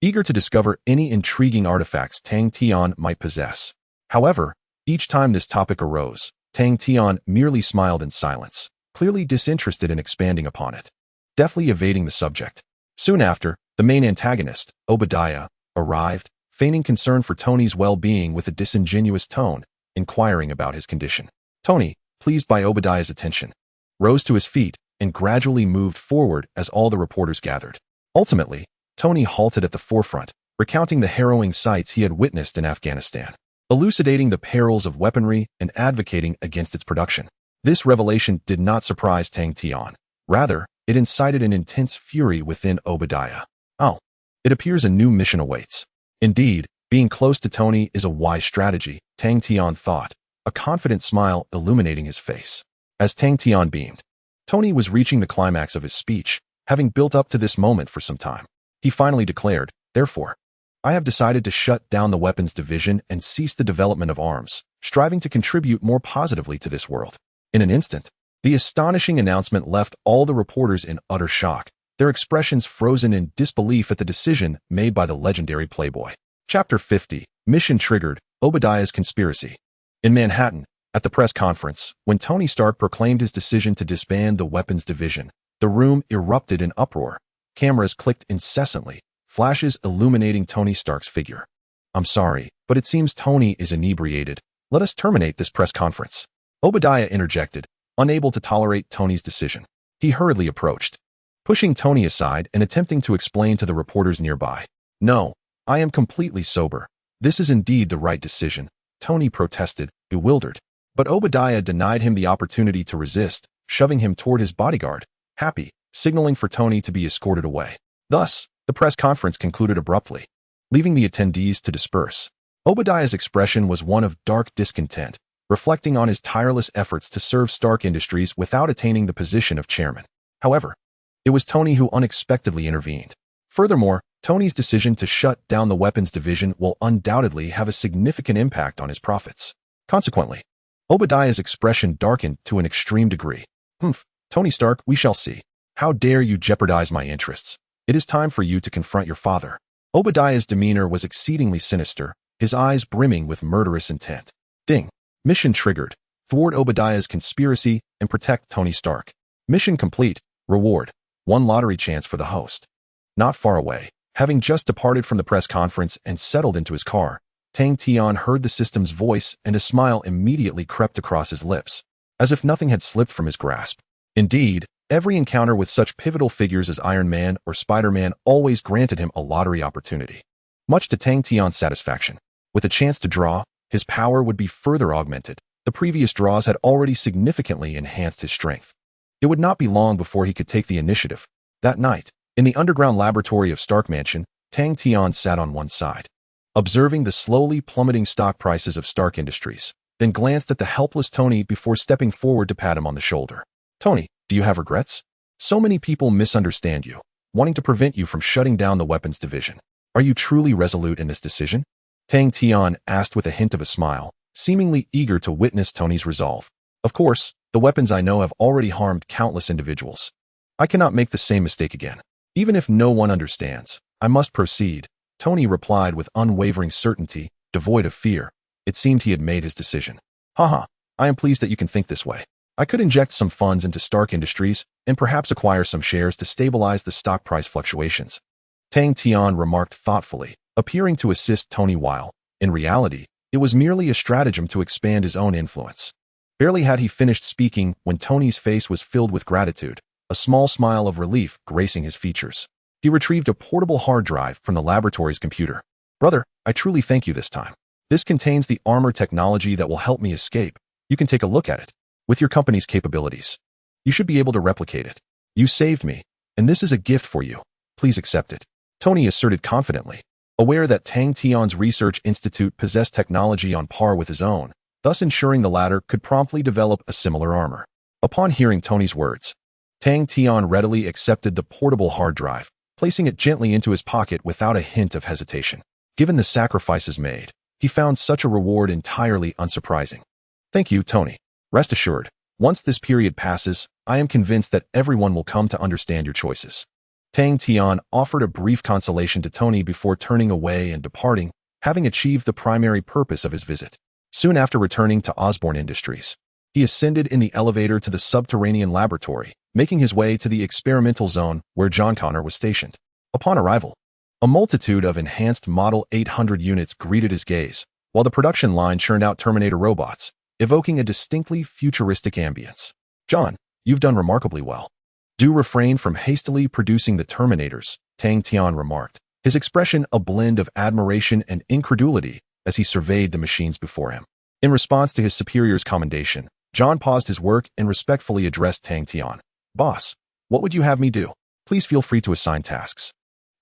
eager to discover any intriguing artifacts Tang Tian might possess. However, each time this topic arose, Tang Tian merely smiled in silence, clearly disinterested in expanding upon it, deftly evading the subject. Soon after, the main antagonist, Obadiah, arrived, feigning concern for Tony's well-being with a disingenuous tone, inquiring about his condition. Tony, pleased by Obadiah's attention, rose to his feet and gradually moved forward as all the reporters gathered. Ultimately, Tony halted at the forefront, recounting the harrowing sights he had witnessed in Afghanistan, elucidating the perils of weaponry and advocating against its production. This revelation did not surprise Tang Tian. Rather, it incited an intense fury within Obadiah. Oh, it appears a new mission awaits. Indeed, being close to Tony is a wise strategy, Tang Tian thought, a confident smile illuminating his face. As Tang Tian beamed, Tony was reaching the climax of his speech, having built up to this moment for some time. He finally declared, therefore, I have decided to shut down the weapons division and cease the development of arms, striving to contribute more positively to this world. In an instant, the astonishing announcement left all the reporters in utter shock, their expressions frozen in disbelief at the decision made by the legendary playboy. Chapter 50, Mission Triggered, Obadiah's Conspiracy. In Manhattan, at the press conference, when Tony Stark proclaimed his decision to disband the weapons division, the room erupted in uproar. Cameras clicked incessantly, flashes illuminating Tony Stark's figure. I'm sorry, but it seems Tony is inebriated. Let us terminate this press conference. Obadiah interjected, unable to tolerate Tony's decision. He hurriedly approached, pushing Tony aside and attempting to explain to the reporters nearby. No, I am completely sober. This is indeed the right decision, Tony protested, bewildered. But Obadiah denied him the opportunity to resist, shoving him toward his bodyguard, Happy, signaling for Tony to be escorted away. Thus, the press conference concluded abruptly, leaving the attendees to disperse. Obadiah's expression was one of dark discontent, reflecting on his tireless efforts to serve Stark Industries without attaining the position of chairman. However, it was Tony who unexpectedly intervened. Furthermore, Tony's decision to shut down the weapons division will undoubtedly have a significant impact on his profits. Consequently, Obadiah's expression darkened to an extreme degree. Humph, Tony Stark, we shall see. How dare you jeopardize my interests? It is time for you to confront your father. Obadiah's demeanor was exceedingly sinister, his eyes brimming with murderous intent. Ding. Mission triggered. Thwart Obadiah's conspiracy and protect Tony Stark. Mission complete. Reward. 1 lottery chance for the host. Not far away, having just departed from the press conference and settled into his car, Tang Tian heard the system's voice and a smile immediately crept across his lips, as if nothing had slipped from his grasp. Indeed, every encounter with such pivotal figures as Iron Man or Spider-Man always granted him a lottery opportunity. Much to Tang Tian's satisfaction, with a chance to draw, his power would be further augmented. The previous draws had already significantly enhanced his strength. It would not be long before he could take the initiative. That night, in the underground laboratory of Stark Mansion, Tang Tian sat on one side, observing the slowly plummeting stock prices of Stark Industries, then glanced at the helpless Tony before stepping forward to pat him on the shoulder. Tony, do you have regrets? So many people misunderstand you, wanting to prevent you from shutting down the weapons division. Are you truly resolute in this decision? Tang Tian asked with a hint of a smile, seemingly eager to witness Tony's resolve. Of course, the weapons I know have already harmed countless individuals. I cannot make the same mistake again. Even if no one understands, I must proceed, Tony replied with unwavering certainty, devoid of fear. It seemed he had made his decision. Haha, I am pleased that you can think this way. I could inject some funds into Stark Industries and perhaps acquire some shares to stabilize the stock price fluctuations. Tang Tian remarked thoughtfully, appearing to assist Tony while, in reality, it was merely a stratagem to expand his own influence. Barely had he finished speaking when Tony's face was filled with gratitude, a small smile of relief gracing his features. He retrieved a portable hard drive from the laboratory's computer. Brother, I truly thank you this time. This contains the armor technology that will help me escape. You can take a look at it. With your company's capabilities, you should be able to replicate it. You saved me, and this is a gift for you. Please accept it. Tony asserted confidently, aware that Tang Tian's research institute possessed technology on par with his own, thus ensuring the latter could promptly develop a similar armor. Upon hearing Tony's words, Tang Tian readily accepted the portable hard drive, placing it gently into his pocket without a hint of hesitation. Given the sacrifices made, he found such a reward entirely unsurprising. Thank you, Tony. Rest assured, once this period passes, I am convinced that everyone will come to understand your choices. Tang Tian offered a brief consolation to Tony before turning away and departing, having achieved the primary purpose of his visit. Soon after returning to Osborn Industries, he ascended in the elevator to the subterranean laboratory, making his way to the experimental zone where John Connor was stationed. Upon arrival, a multitude of enhanced Model 800 units greeted his gaze, while the production line churned out Terminator robots, evoking a distinctly futuristic ambience. John, you've done remarkably well. Do refrain from hastily producing the Terminators, Tang Tian remarked, his expression a blend of admiration and incredulity as he surveyed the machines before him. In response to his superior's commendation, John paused his work and respectfully addressed Tang Tian. Boss, what would you have me do? Please feel free to assign tasks.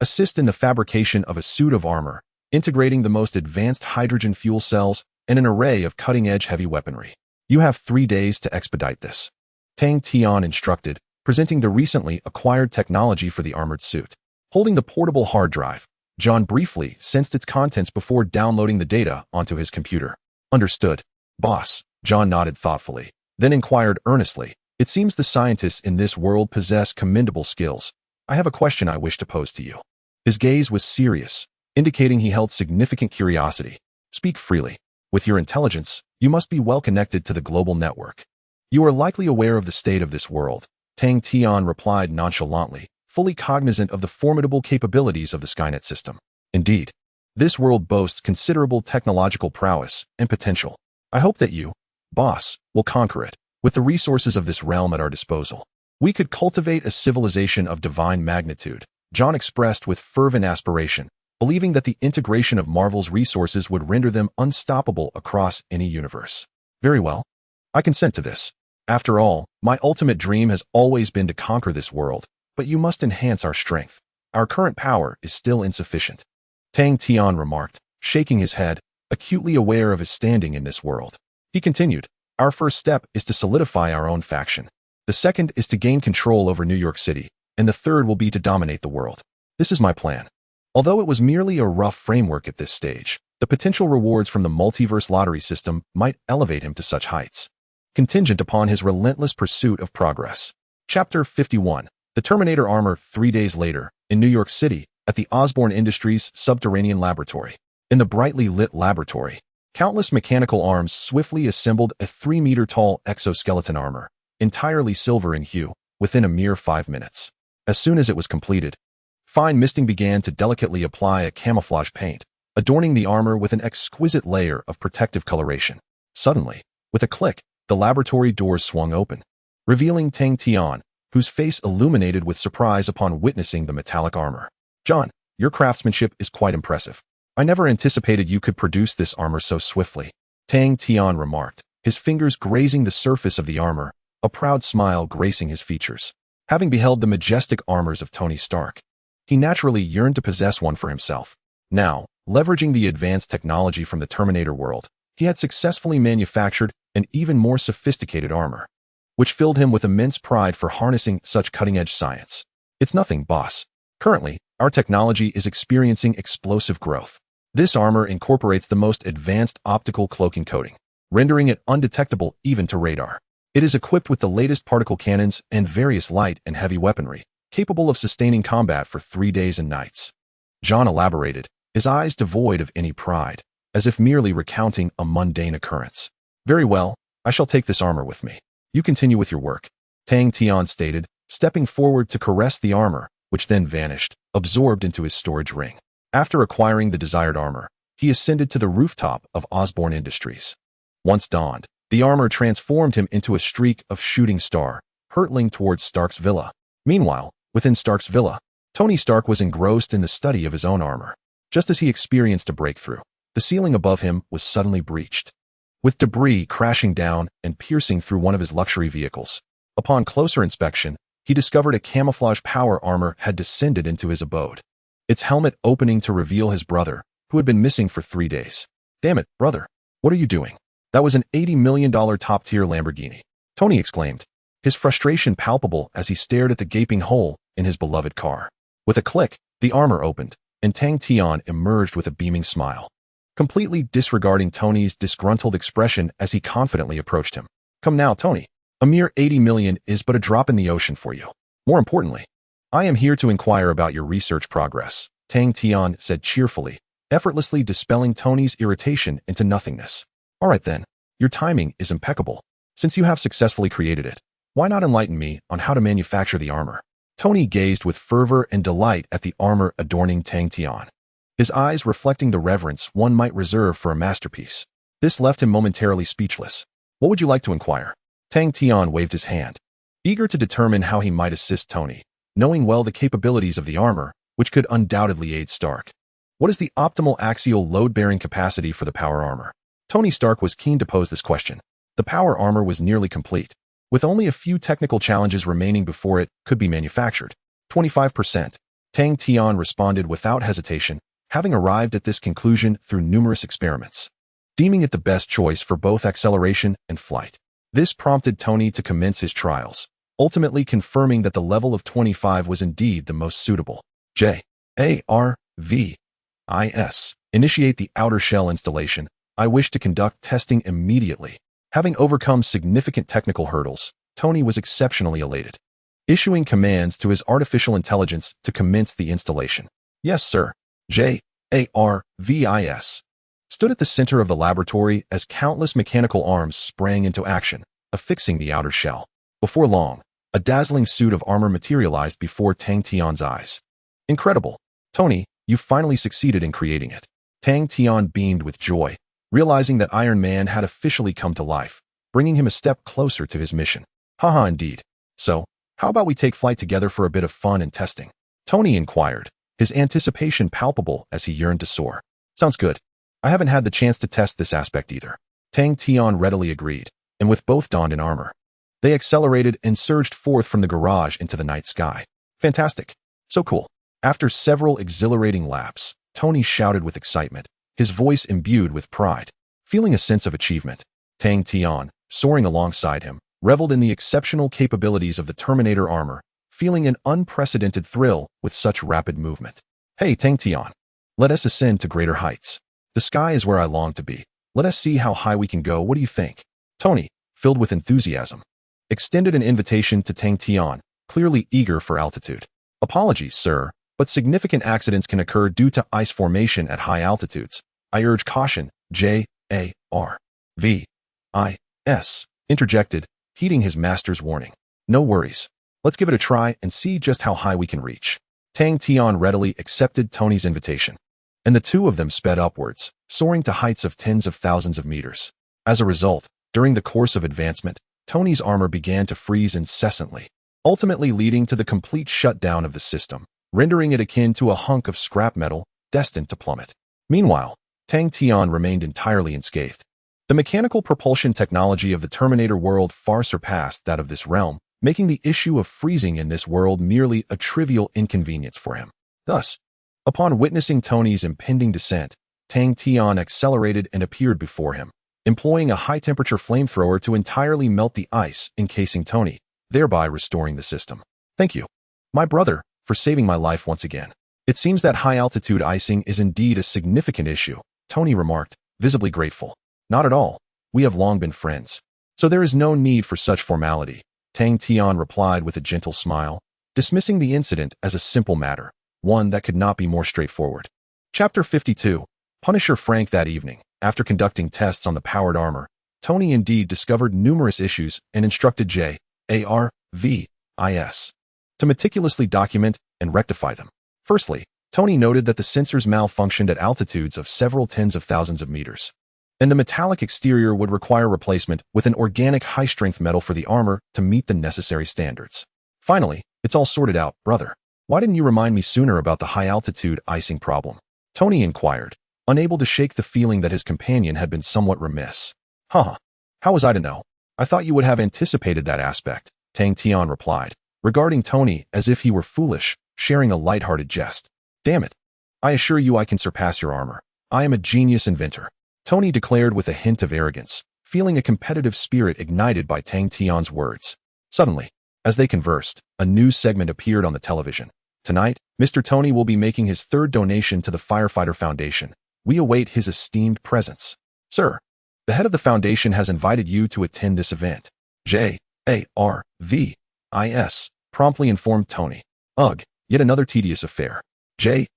Assist in the fabrication of a suit of armor, integrating the most advanced hydrogen fuel cells and an array of cutting-edge heavy weaponry. You have 3 days to expedite this. Tang Tian instructed, presenting the recently acquired technology for the armored suit. Holding the portable hard drive, John briefly sensed its contents before downloading the data onto his computer. Understood. Boss, John nodded thoughtfully, then inquired earnestly, it seems the scientists in this world possess commendable skills. I have a question I wish to pose to you. His gaze was serious, indicating he held significant curiosity. Speak freely. With your intelligence, you must be well connected to the global network. You are likely aware of the state of this world, Tang Tian replied nonchalantly, fully cognizant of the formidable capabilities of the Skynet system. Indeed, this world boasts considerable technological prowess and potential. I hope that you, boss, will conquer it. With the resources of this realm at our disposal, we could cultivate a civilization of divine magnitude, John expressed with fervent aspiration, believing that the integration of Marvel's resources would render them unstoppable across any universe. Very well. I consent to this. After all, my ultimate dream has always been to conquer this world, but you must enhance our strength. Our current power is still insufficient. Tang Tian remarked, shaking his head, acutely aware of his standing in this world. He continued, our first step is to solidify our own faction. The second is to gain control over New York City, and the third will be to dominate the world. This is my plan. Although it was merely a rough framework at this stage, The potential rewards from the multiverse lottery system might elevate him to such heights, contingent upon his relentless pursuit of progress. Chapter 51. The Terminator armor 3 days later, in New York City, at the Osborne Industries subterranean laboratory. In the brightly lit laboratory, countless mechanical arms swiftly assembled a 3-meter-tall exoskeleton armor, entirely silver in hue, within a mere 5 minutes. As soon as it was completed, fine misting began to delicately apply a camouflage paint, adorning the armor with an exquisite layer of protective coloration. Suddenly, with a click, the laboratory doors swung open, revealing Tang Tian, whose face illuminated with surprise upon witnessing the metallic armor. "John, your craftsmanship is quite impressive. I never anticipated you could produce this armor so swiftly," Tang Tian remarked, his fingers grazing the surface of the armor, a proud smile gracing his features. Having beheld the majestic armors of Tony Stark, he naturally yearned to possess one for himself. Now, leveraging the advanced technology from the Terminator world, he had successfully manufactured an even more sophisticated armor, which filled him with immense pride for harnessing such cutting-edge science. "It's nothing, boss. Currently, our technology is experiencing explosive growth. This armor incorporates the most advanced optical cloaking coating, rendering it undetectable even to radar. It is equipped with the latest particle cannons and various light and heavy weaponry, capable of sustaining combat for 3 days and nights." John elaborated, his eyes devoid of any pride, as if merely recounting a mundane occurrence. "Very well, I shall take this armor with me. You continue with your work," Tang Tian stated, stepping forward to caress the armor, which then vanished, absorbed into his storage ring. After acquiring the desired armor, he ascended to the rooftop of Osborne Industries. Once donned, the armor transformed him into a streak of shooting star, hurtling towards Stark's villa. Meanwhile, within Stark's villa, Tony Stark was engrossed in the study of his own armor. Just as he experienced a breakthrough, the ceiling above him was suddenly breached, with debris crashing down and piercing through one of his luxury vehicles. Upon closer inspection, he discovered a camouflage power armor had descended into his abode, its helmet opening to reveal his brother, who had been missing for 3 days. "Damn it, brother, what are you doing?" "That was an $80 million top-tier Lamborghini," Tony exclaimed, his frustration palpable as he stared at the gaping hole in his beloved car. With a click, the armor opened, and Tang Tian emerged with a beaming smile, completely disregarding Tony's disgruntled expression as he confidently approached him. "Come now, Tony. A mere 80 million is but a drop in the ocean for you. More importantly, I am here to inquire about your research progress," Tang Tian said cheerfully, effortlessly dispelling Tony's irritation into nothingness. "All right then, your timing is impeccable. Since you have successfully created it, why not enlighten me on how to manufacture the armor?" Tony gazed with fervor and delight at the armor adorning Tang Tian, his eyes reflecting the reverence one might reserve for a masterpiece. This left him momentarily speechless. "What would you like to inquire?" Tang Tian waved his hand, eager to determine how he might assist Tony, knowing well the capabilities of the armor, which could undoubtedly aid Stark. "What is the optimal axial load-bearing capacity for the power armor?" Tony Stark was keen to pose this question. The power armor was nearly complete, with only a few technical challenges remaining before it could be manufactured. 25%. Tang Tian responded without hesitation, having arrived at this conclusion through numerous experiments, deeming it the best choice for both acceleration and flight. This prompted Tony to commence his trials, ultimately confirming that the level of 25 was indeed the most suitable. Arvis. Initiate the outer shell installation. I wish to conduct testing immediately. Having overcome significant technical hurdles, Tony was exceptionally elated, issuing commands to his artificial intelligence to commence the installation. "Yes, sir." Arvis stood at the center of the laboratory as countless mechanical arms sprang into action, affixing the outer shell. Before long, a dazzling suit of armor materialized before Tang Tian's eyes. "Incredible. Tony, you finally succeeded in creating it." Tang Tian beamed with joy, realizing that Iron Man had officially come to life, bringing him a step closer to his mission. "Haha, indeed. So, how about we take flight together for a bit of fun and testing?" Tony inquired, his anticipation palpable as he yearned to soar. "Sounds good. I haven't had the chance to test this aspect either." Tang Tian readily agreed, and with both donned in armor, they accelerated and surged forth from the garage into the night sky. "Fantastic. So cool." After several exhilarating laps, Tony shouted with excitement, his voice imbued with pride. Feeling a sense of achievement, Tang Tian, soaring alongside him, reveled in the exceptional capabilities of the Terminator armor, feeling an unprecedented thrill with such rapid movement. "Hey, Tang Tian, let us ascend to greater heights." The sky is where I long to be. Let us see how high we can go. What do you think? Tony, filled with enthusiasm, extended an invitation to Tang Tian, clearly eager for altitude. Apologies, sir, but significant accidents can occur due to ice formation at high altitudes. I urge caution. J.A.R.V.I.S. interjected, heeding his master's warning. No worries. Let's give it a try and see just how high we can reach. Tang Tian readily accepted Tony's invitation, and the two of them sped upwards, soaring to heights of tens of thousands of meters. As a result, during the course of advancement, Tony's armor began to freeze incessantly, ultimately leading to the complete shutdown of the system, rendering it akin to a hunk of scrap metal destined to plummet. Meanwhile, Tang Tian remained entirely unscathed. The mechanical propulsion technology of the Terminator world far surpassed that of this realm, making the issue of freezing in this world merely a trivial inconvenience for him. Thus, upon witnessing Tony's impending descent, Tang Tian accelerated and appeared before him, employing a high-temperature flamethrower to entirely melt the ice encasing Tony, thereby restoring the system. Thank you, my brother, for saving my life once again. It seems that high-altitude icing is indeed a significant issue, Tony remarked, visibly grateful. Not at all. We have long been friends, so there is no need for such formality, Tang Tian replied with a gentle smile, dismissing the incident as a simple matter, one that could not be more straightforward. Chapter 52. Punisher Frank. That evening, after conducting tests on the powered armor, Tony indeed discovered numerous issues and instructed J.A.R.V.I.S. to meticulously document and rectify them. Firstly, Tony noted that the sensors malfunctioned at altitudes of several tens of thousands of meters, and the metallic exterior would require replacement with an organic high-strength metal for the armor to meet the necessary standards. Finally, it's all sorted out, brother. Why didn't you remind me sooner about the high-altitude icing problem? Tony inquired, unable to shake the feeling that his companion had been somewhat remiss. Huh. How was I to know? I thought you would have anticipated that aspect, Tang Tian replied, regarding Tony as if he were foolish, sharing a light-hearted jest. Damn it. I assure you I can surpass your armor. I am a genius inventor, Tony declared with a hint of arrogance, feeling a competitive spirit ignited by Tang Tian's words. Suddenly, as they conversed, a new segment appeared on the television. Tonight, Mr. Tony will be making his third donation to the Firefighter Foundation. We await his esteemed presence. Sir, the head of the foundation has invited you to attend this event. J.A.R.V.I.S. promptly informed Tony. Ugh, yet another tedious affair. J.A.R.V.I.S.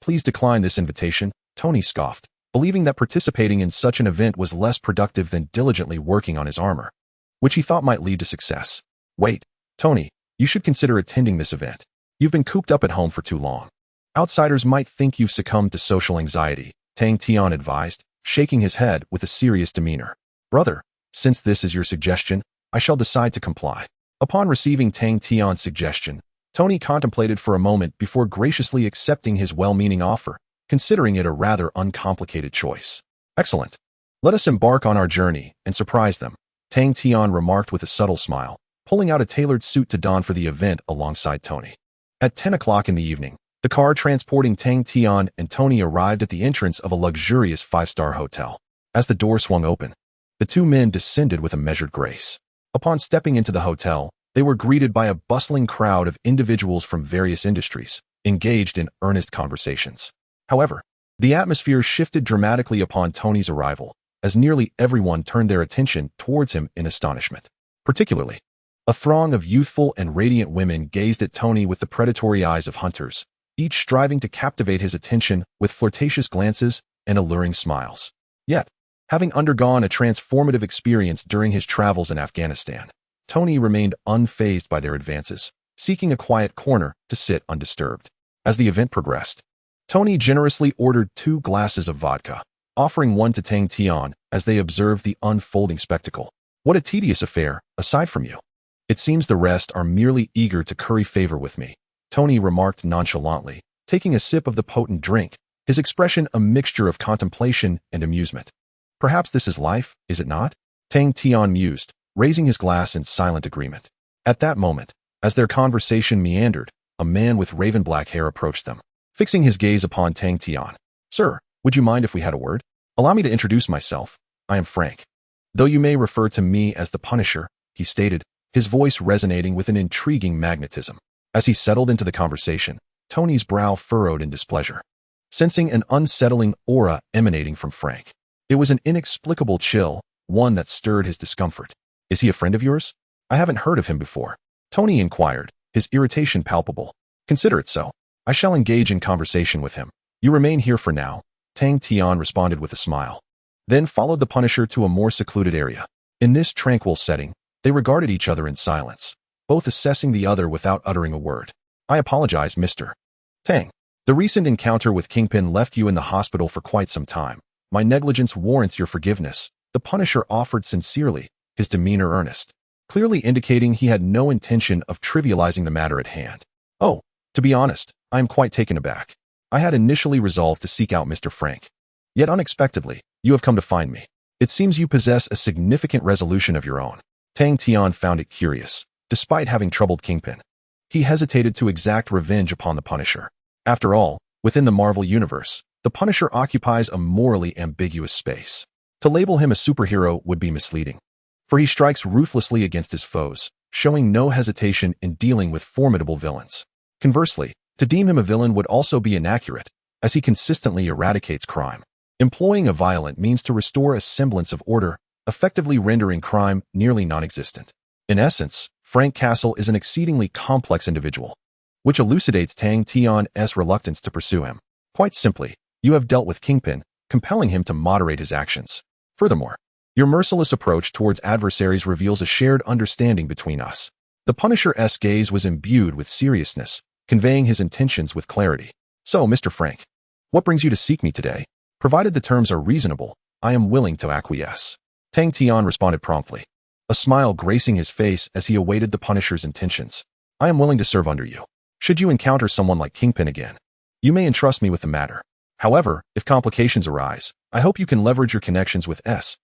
Please decline this invitation, Tony scoffed, believing that participating in such an event was less productive than diligently working on his armor, which he thought might lead to success. Wait, Tony, you should consider attending this event. You've been cooped up at home for too long. Outsiders might think you've succumbed to social anxiety, Tang Tian advised, shaking his head with a serious demeanor. Brother, since this is your suggestion, I shall decide to comply. Upon receiving Tang Tian's suggestion, Tony contemplated for a moment before graciously accepting his well-meaning offer, considering it a rather uncomplicated choice. Excellent. Let us embark on our journey and surprise them, Tang Tian remarked with a subtle smile, pulling out a tailored suit to don for the event alongside Tony. At 10 o'clock in the evening, the car transporting Tang Tian and Tony arrived at the entrance of a luxurious five-star hotel. As the door swung open, the two men descended with a measured grace. Upon stepping into the hotel, they were greeted by a bustling crowd of individuals from various industries, engaged in earnest conversations. However, the atmosphere shifted dramatically upon Tony's arrival, as nearly everyone turned their attention towards him in astonishment. Particularly, a throng of youthful and radiant women gazed at Tony with the predatory eyes of hunters, each striving to captivate his attention with flirtatious glances and alluring smiles. Yet, having undergone a transformative experience during his travels in Afghanistan, Tony remained unfazed by their advances, seeking a quiet corner to sit undisturbed. As the event progressed, Tony generously ordered 2 glasses of vodka, offering one to Tang Tian as they observed the unfolding spectacle. What a tedious affair, aside from you. It seems the rest are merely eager to curry favor with me, Tony remarked nonchalantly, taking a sip of the potent drink, his expression a mixture of contemplation and amusement. Perhaps this is life, is it not? Tang Tian mused, raising his glass in silent agreement. At that moment, as their conversation meandered, a man with raven-black hair approached them, fixing his gaze upon Tang Tian. Sir, would you mind if we had a word? Allow me to introduce myself. I am Frank. Though you may refer to me as the Punisher, he stated, his voice resonating with an intriguing magnetism. As he settled into the conversation, Tony's brow furrowed in displeasure. sensing an unsettling aura emanating from Frank. It was an inexplicable chill, one that stirred his discomfort. "Is he a friend of yours? I haven't heard of him before," Tony inquired, his irritation palpable. "Consider it so. I shall engage in conversation with him. You remain here for now," Tang Tian responded with a smile. Then followed the Punisher to a more secluded area. In this tranquil setting, they regarded each other in silence, both assessing the other without uttering a word. "I apologize, Mr. Tang. The recent encounter with Kingpin left you in the hospital for quite some time. My negligence warrants your forgiveness," the Punisher offered sincerely, his demeanor earnest, clearly indicating he had no intention of trivializing the matter at hand. "Oh, to be honest, I am quite taken aback. I had initially resolved to seek out Mr. Frank. Yet unexpectedly, you have come to find me. It seems you possess a significant resolution of your own." Tang Tian found it curious, despite having troubled Kingpin. He hesitated to exact revenge upon the Punisher. After all, within the Marvel Universe, the Punisher occupies a morally ambiguous space. To label him a superhero would be misleading, for he strikes ruthlessly against his foes, showing no hesitation in dealing with formidable villains. Conversely, to deem him a villain would also be inaccurate, as he consistently eradicates crime. Employing a violent means to restore a semblance of order, effectively rendering crime nearly non-existent. In essence, Frank Castle is an exceedingly complex individual, which elucidates Tang Tian's reluctance to pursue him. Quite simply, you have dealt with Kingpin, compelling him to moderate his actions. Furthermore, your merciless approach towards adversaries reveals a shared understanding between us. The Punisher's gaze was imbued with seriousness, conveying his intentions with clarity. "So, Mr. Frank, what brings you to seek me today? Provided the terms are reasonable, I am willing to acquiesce." Tang Tian responded promptly, a smile gracing his face as he awaited the Punisher's intentions. "I am willing to serve under you. Should you encounter someone like Kingpin again, you may entrust me with the matter. However, if complications arise, I hope you can leverage your connections with SHIELD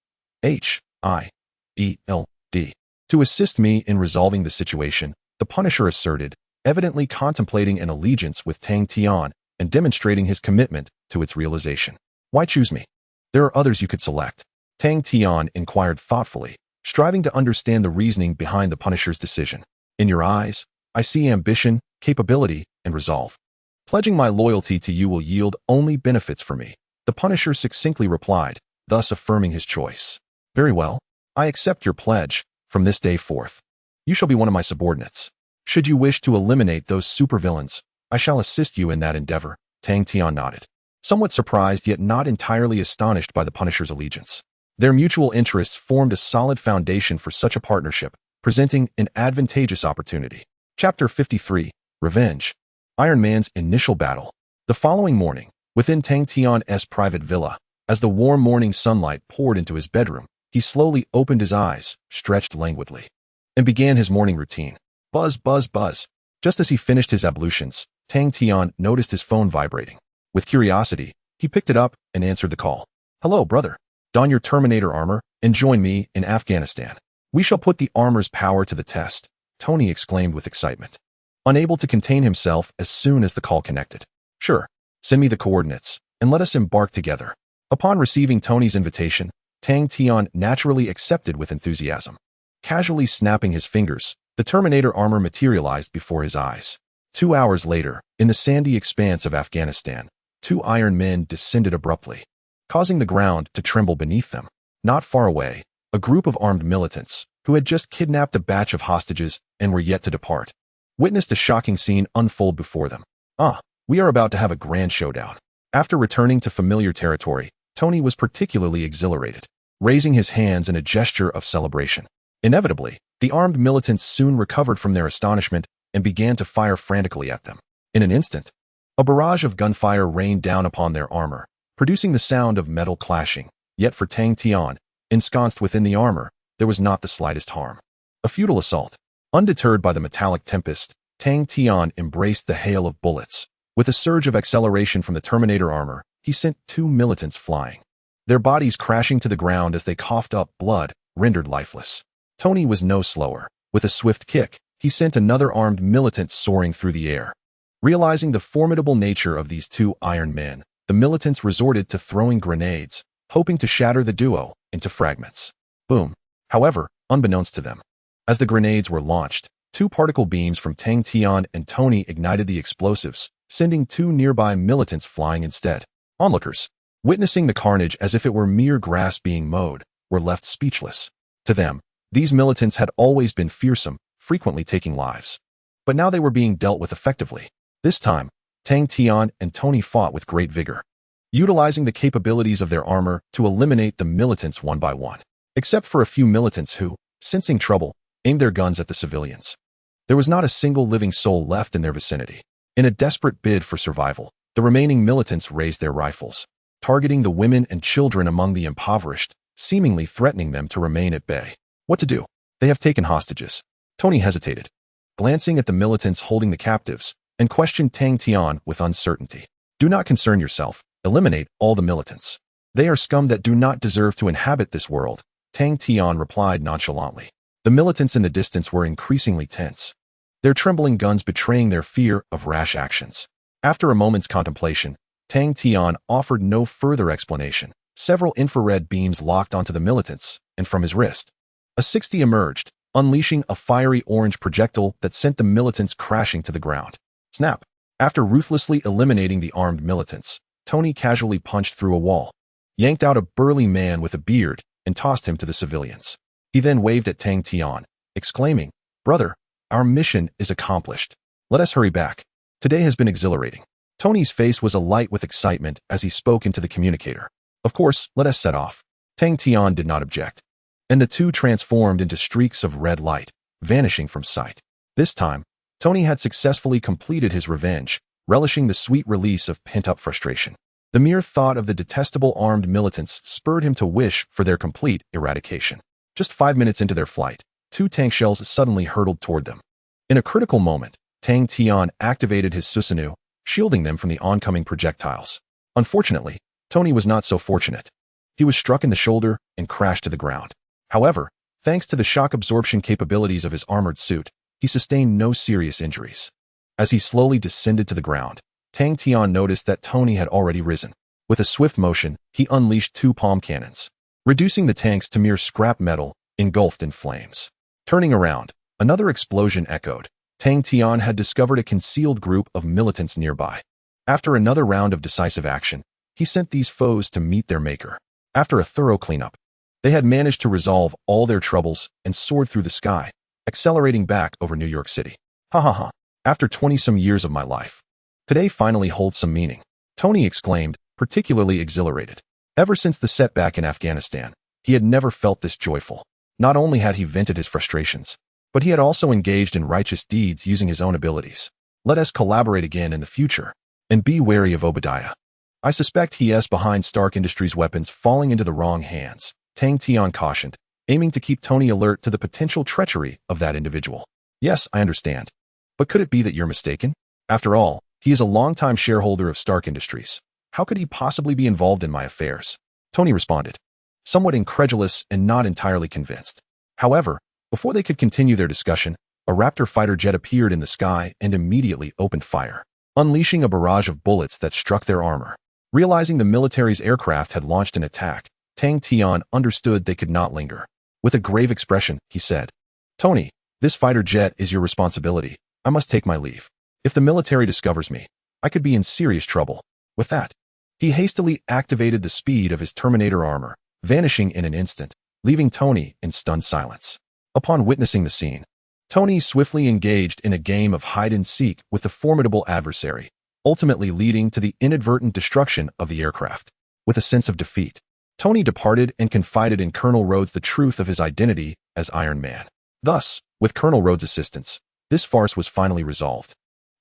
to assist me in resolving the situation," the Punisher asserted, evidently contemplating an allegiance with Tang Tian and demonstrating his commitment to its realization. "Why choose me? There are others you could select," Tang Tian inquired thoughtfully, striving to understand the reasoning behind the Punisher's decision. "In your eyes, I see ambition, capability, and resolve. Pledging my loyalty to you will yield only benefits for me," the Punisher succinctly replied, thus affirming his choice. "Very well. I accept your pledge. From this day forth, you shall be one of my subordinates. Should you wish to eliminate those supervillains, I shall assist you in that endeavor," Tang Tian nodded, somewhat surprised yet not entirely astonished by the Punisher's allegiance. Their mutual interests formed a solid foundation for such a partnership, presenting an advantageous opportunity. Chapter 53, Revenge. Iron Man's initial battle. The following morning, within Tang Tian's private villa, as the warm morning sunlight poured into his bedroom, he slowly opened his eyes, stretched languidly, and began his morning routine. Buzz, buzz, buzz. Just as he finished his ablutions, Tang Tian noticed his phone vibrating. With curiosity, he picked it up and answered the call. "Hello, brother. Don your Terminator armor and join me in Afghanistan. We shall put the armor's power to the test," Tony exclaimed with excitement, unable to contain himself as soon as the call connected. "Sure. Send me the coordinates, and let us embark together." Upon receiving Tony's invitation, Tang Tian naturally accepted with enthusiasm. Casually snapping his fingers, the Terminator armor materialized before his eyes. 2 hours later, in the sandy expanse of Afghanistan, 2 Iron Men descended abruptly, causing the ground to tremble beneath them. Not far away, a group of armed militants, who had just kidnapped a batch of hostages and were yet to depart, witnessed a shocking scene unfold before them. We are about to have a grand showdown. After returning to familiar territory, Tony was particularly exhilarated, raising his hands in a gesture of celebration. Inevitably, the armed militants soon recovered from their astonishment and began to fire frantically at them. In an instant, a barrage of gunfire rained down upon their armor, producing the sound of metal clashing. Yet for Tang Tian, ensconced within the armor, there was not the slightest harm. A futile assault. Undeterred by the metallic tempest, Tang Tian embraced the hail of bullets. With a surge of acceleration from the Terminator armor, he sent 2 militants flying, their bodies crashing to the ground as they coughed up blood, rendered lifeless. Tony was no slower. With a swift kick, he sent another armed militant soaring through the air. Realizing the formidable nature of these 2 Iron Men, the militants resorted to throwing grenades, hoping to shatter the duo into fragments. Boom. However, unbeknownst to them, as the grenades were launched, 2 particle beams from Tang Tian and Tony ignited the explosives, sending 2 nearby militants flying instead. Onlookers, witnessing the carnage as if it were mere grass being mowed, were left speechless. To them, these militants had always been fearsome, frequently taking lives. But now they were being dealt with effectively. This time, Tang Tian and Tony fought with great vigor, utilizing the capabilities of their armor to eliminate the militants one by one, except for a few militants who, sensing trouble, aimed their guns at the civilians. There was not a single living soul left in their vicinity. In a desperate bid for survival, the remaining militants raised their rifles, targeting the women and children among the impoverished, seemingly threatening them to remain at bay. What to do? They have taken hostages. Tony hesitated, glancing at the militants holding the captives, and questioned Tang Tian with uncertainty. Do not concern yourself. Eliminate all the militants. They are scum that do not deserve to inhabit this world, Tang Tian replied nonchalantly. The militants in the distance were increasingly tense, their trembling guns betraying their fear of rash actions. After a moment's contemplation, Tang Tian offered no further explanation. Several infrared beams locked onto the militants, and from his wrist, a 60 emerged, unleashing a fiery orange projectile that sent the militants crashing to the ground. Snap! After ruthlessly eliminating the armed militants, Tony casually punched through a wall, yanked out a burly man with a beard, and tossed him to the civilians. He then waved at Tang Tian, exclaiming, "Brother, our mission is accomplished. Let us hurry back. Today has been exhilarating." Tony's face was alight with excitement as he spoke into the communicator. "Of course, let us set off." Tang Tian did not object, and the two transformed into streaks of red light, vanishing from sight. This time, Tony had successfully completed his revenge, relishing the sweet release of pent-up frustration. The mere thought of the detestable armed militants spurred him to wish for their complete eradication. Just 5 minutes into their flight, 2 tank shells suddenly hurtled toward them. In a critical moment, Tang Tian activated his Susanoo, shielding them from the oncoming projectiles. Unfortunately, Tony was not so fortunate. He was struck in the shoulder and crashed to the ground. However, thanks to the shock absorption capabilities of his armored suit, he sustained no serious injuries. As he slowly descended to the ground, Tang Tian noticed that Tony had already risen. With a swift motion, he unleashed 2 palm cannons, reducing the tanks to mere scrap metal engulfed in flames. Turning around, another explosion echoed. Tang Tian had discovered a concealed group of militants nearby. After another round of decisive action, he sent these foes to meet their maker. After a thorough cleanup, they had managed to resolve all their troubles and soared through the sky, accelerating back over New York City. Ha ha ha. After 20-some years of my life, today finally holds some meaning, Tony exclaimed, particularly exhilarated. Ever since the setback in Afghanistan, he had never felt this joyful. Not only had he vented his frustrations, but he had also engaged in righteous deeds using his own abilities. Let us collaborate again in the future, and be wary of Obadiah. I suspect he is behind Stark Industries' weapons falling into the wrong hands, Tang Tian cautioned, aiming to keep Tony alert to the potential treachery of that individual. Yes, I understand. But could it be that you're mistaken? After all, he is a longtime shareholder of Stark Industries. How could he possibly be involved in my affairs? Tony responded, somewhat incredulous and not entirely convinced. However, before they could continue their discussion, a Raptor fighter jet appeared in the sky and immediately opened fire, unleashing a barrage of bullets that struck their armor. Realizing the military's aircraft had launched an attack, Tang Tian understood they could not linger. With a grave expression, he said, "Tony, this fighter jet is your responsibility. I must take my leave. If the military discovers me, I could be in serious trouble." With that, he hastily activated the speed of his Terminator armor, vanishing in an instant, leaving Tony in stunned silence. Upon witnessing the scene, Tony swiftly engaged in a game of hide-and-seek with the formidable adversary, ultimately leading to the inadvertent destruction of the aircraft. With a sense of defeat, Tony departed and confided in Colonel Rhodes the truth of his identity as Iron Man. Thus, with Colonel Rhodes' assistance, this farce was finally resolved,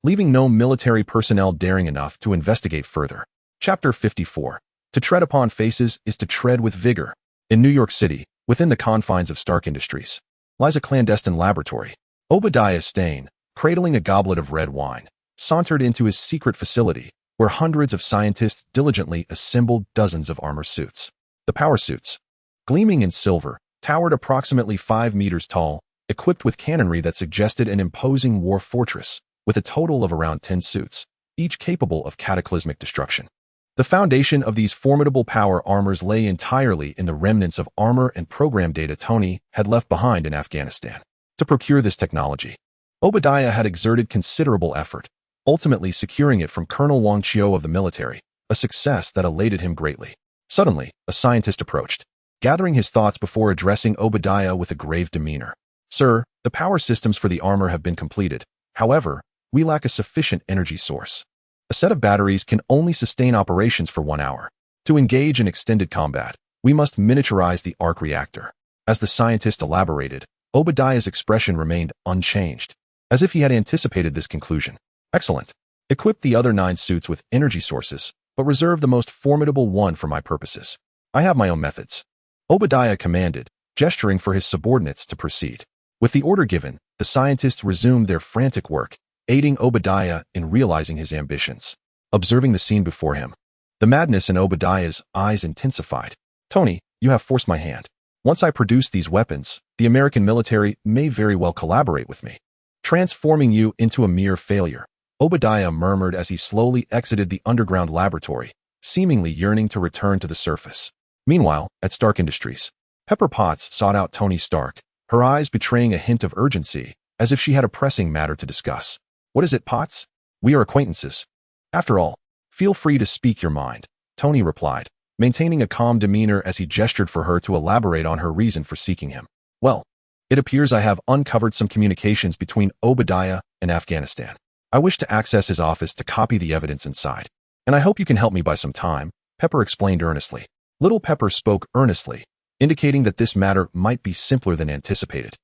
leaving no military personnel daring enough to investigate further. Chapter 54. To tread upon faces is to tread with vigor. In New York City, within the confines of Stark Industries, lies a clandestine laboratory. Obadiah Stane, cradling a goblet of red wine, sauntered into his secret facility, where hundreds of scientists diligently assembled dozens of armor suits. The power suits, gleaming in silver, towered approximately 5 meters tall, equipped with cannonry that suggested an imposing war fortress, with a total of around 10 suits, each capable of cataclysmic destruction. The foundation of these formidable power armors lay entirely in the remnants of armor and program data Tony had left behind in Afghanistan. To procure this technology, Obadiah had exerted considerable effort, ultimately securing it from Colonel Wang Qiu of the military, a success that elated him greatly. Suddenly, a scientist approached, gathering his thoughts before addressing Obadiah with a grave demeanor. Sir, the power systems for the armor have been completed. However, we lack a sufficient energy source. A set of batteries can only sustain operations for 1 hour. To engage in extended combat, we must miniaturize the arc reactor. As the scientist elaborated, Obadiah's expression remained unchanged, as if he had anticipated this conclusion. Excellent. Equip the other 9 suits with energy sources, but reserve the most formidable one for my purposes. I have my own methods. Obadiah commanded, gesturing for his subordinates to proceed. With the order given, the scientists resumed their frantic work, aiding Obadiah in realizing his ambitions. Observing the scene before him, the madness in Obadiah's eyes intensified. Tony, you have forced my hand. Once I produce these weapons, the American military may very well collaborate with me, transforming you into a mere failure. Obadiah murmured as he slowly exited the underground laboratory, seemingly yearning to return to the surface. Meanwhile, at Stark Industries, Pepper Potts sought out Tony Stark, her eyes betraying a hint of urgency, as if she had a pressing matter to discuss. What is it, Potts? We are acquaintances. After all, feel free to speak your mind, Tony replied, maintaining a calm demeanor as he gestured for her to elaborate on her reason for seeking him. Well, it appears I have uncovered some communications between Obadiah and Afghanistan. I wish to access his office to copy the evidence inside, and I hope you can help me by some time, Pepper explained earnestly. Little Pepper spoke earnestly, indicating that this matter might be simpler than anticipated,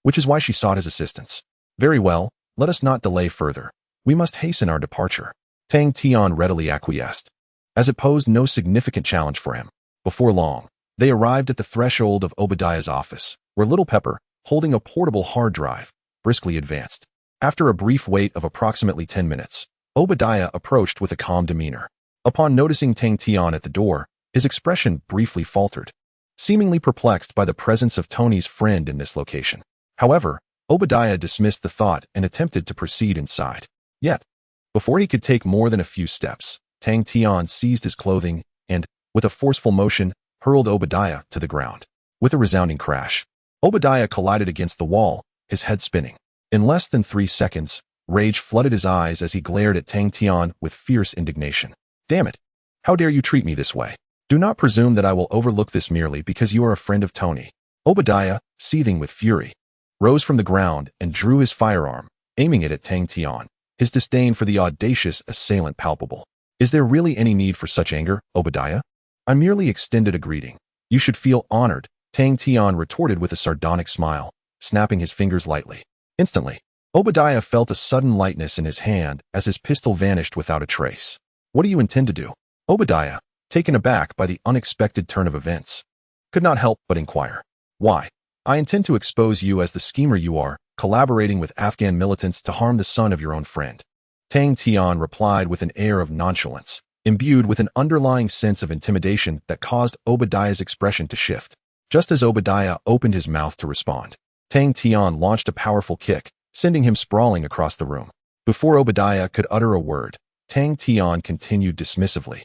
which is why she sought his assistance. Very well, let us not delay further. We must hasten our departure. Tang Tian readily acquiesced, as it posed no significant challenge for him. Before long, they arrived at the threshold of Obadiah's office, where Little Pepper, holding a portable hard drive, briskly advanced. After a brief wait of approximately 10 minutes, Obadiah approached with a calm demeanor. Upon noticing Tang Tian at the door, his expression briefly faltered, seemingly perplexed by the presence of Tony's friend in this location. However, Obadiah dismissed the thought and attempted to proceed inside. Yet, before he could take more than a few steps, Tang Tian seized his clothing and, with a forceful motion, hurled Obadiah to the ground. With a resounding crash, Obadiah collided against the wall, his head spinning. In less than 3 seconds, rage flooded his eyes as he glared at Tang Tian with fierce indignation. Damn it! How dare you treat me this way? Do not presume that I will overlook this merely because you are a friend of Tony. Obadiah, seething with fury, rose from the ground and drew his firearm, aiming it at Tang Tian, his disdain for the audacious assailant palpable. Is there really any need for such anger, Obadiah? I merely extended a greeting. You should feel honored, Tang Tian retorted with a sardonic smile, snapping his fingers lightly. Instantly, Obadiah felt a sudden lightness in his hand as his pistol vanished without a trace. What do you intend to do? Obadiah, taken aback by the unexpected turn of events, could not help but inquire. Why? I intend to expose you as the schemer you are, collaborating with Afghan militants to harm the son of your own friend. Tang Tian replied with an air of nonchalance, imbued with an underlying sense of intimidation that caused Obadiah's expression to shift. Just as Obadiah opened his mouth to respond, Tang Tian launched a powerful kick, sending him sprawling across the room. Before Obadiah could utter a word, Tang Tian continued dismissively.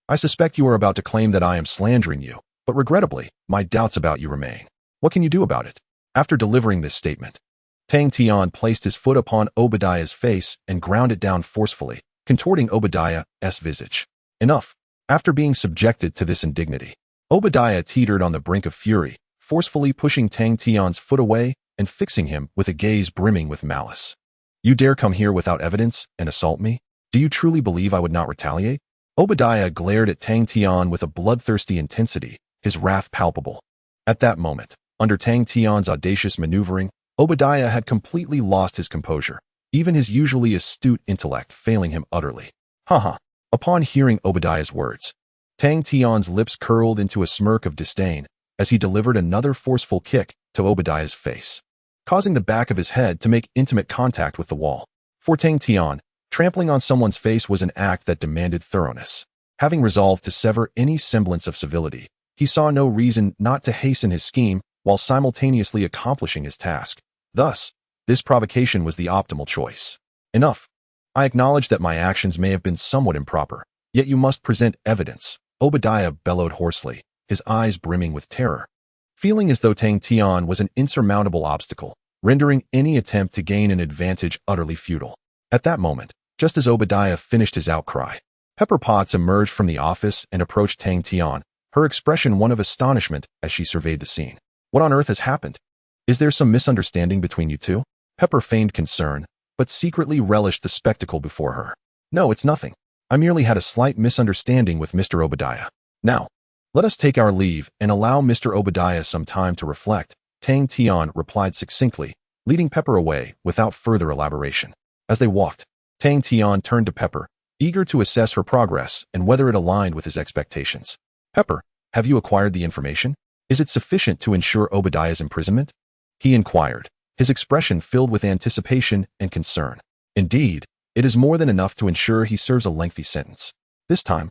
I suspect you are about to claim that I am slandering you, but regrettably, my doubts about you remain. What can you do about it? After delivering this statement, Tang Tian placed his foot upon Obadiah's face and ground it down forcefully, contorting Obadiah's visage. Enough. After being subjected to this indignity, Obadiah teetered on the brink of fury, forcefully pushing Tang Tian's foot away and fixing him with a gaze brimming with malice. You dare come here without evidence and assault me? Do you truly believe I would not retaliate? Obadiah glared at Tang Tian with a bloodthirsty intensity, his wrath palpable. At that moment, under Tang Tian's audacious maneuvering, Obadiah had completely lost his composure, even his usually astute intellect failing him utterly. Haha. Upon hearing Obadiah's words, Tang Tian's lips curled into a smirk of disdain as he delivered another forceful kick to Obadiah's face, causing the back of his head to make intimate contact with the wall. For Tang Tian, trampling on someone's face was an act that demanded thoroughness. Having resolved to sever any semblance of civility, he saw no reason not to hasten his scheme while simultaneously accomplishing his task. Thus, this provocation was the optimal choice. Enough. I acknowledge that my actions may have been somewhat improper, yet you must present evidence, Obadiah bellowed hoarsely, his eyes brimming with terror, feeling as though Tang Tian was an insurmountable obstacle, rendering any attempt to gain an advantage utterly futile. At that moment, Just as Obadiah finished his outcry, Pepper Potts emerged from the office and approached Tang Tian, her expression one of astonishment as she surveyed the scene. What on earth has happened? Is there some misunderstanding between you two? Pepper feigned concern, but secretly relished the spectacle before her. No, it's nothing. I merely had a slight misunderstanding with Mr. Obadiah. Now, let us take our leave and allow Mr. Obadiah some time to reflect, Tang Tian replied succinctly, leading Pepper away without further elaboration. As they walked, Tang Tian turned to Pepper, eager to assess her progress and whether it aligned with his expectations. Pepper, have you acquired the information? Is it sufficient to ensure Obadiah's imprisonment? He inquired, his expression filled with anticipation and concern. Indeed, it is more than enough to ensure he serves a lengthy sentence. This time,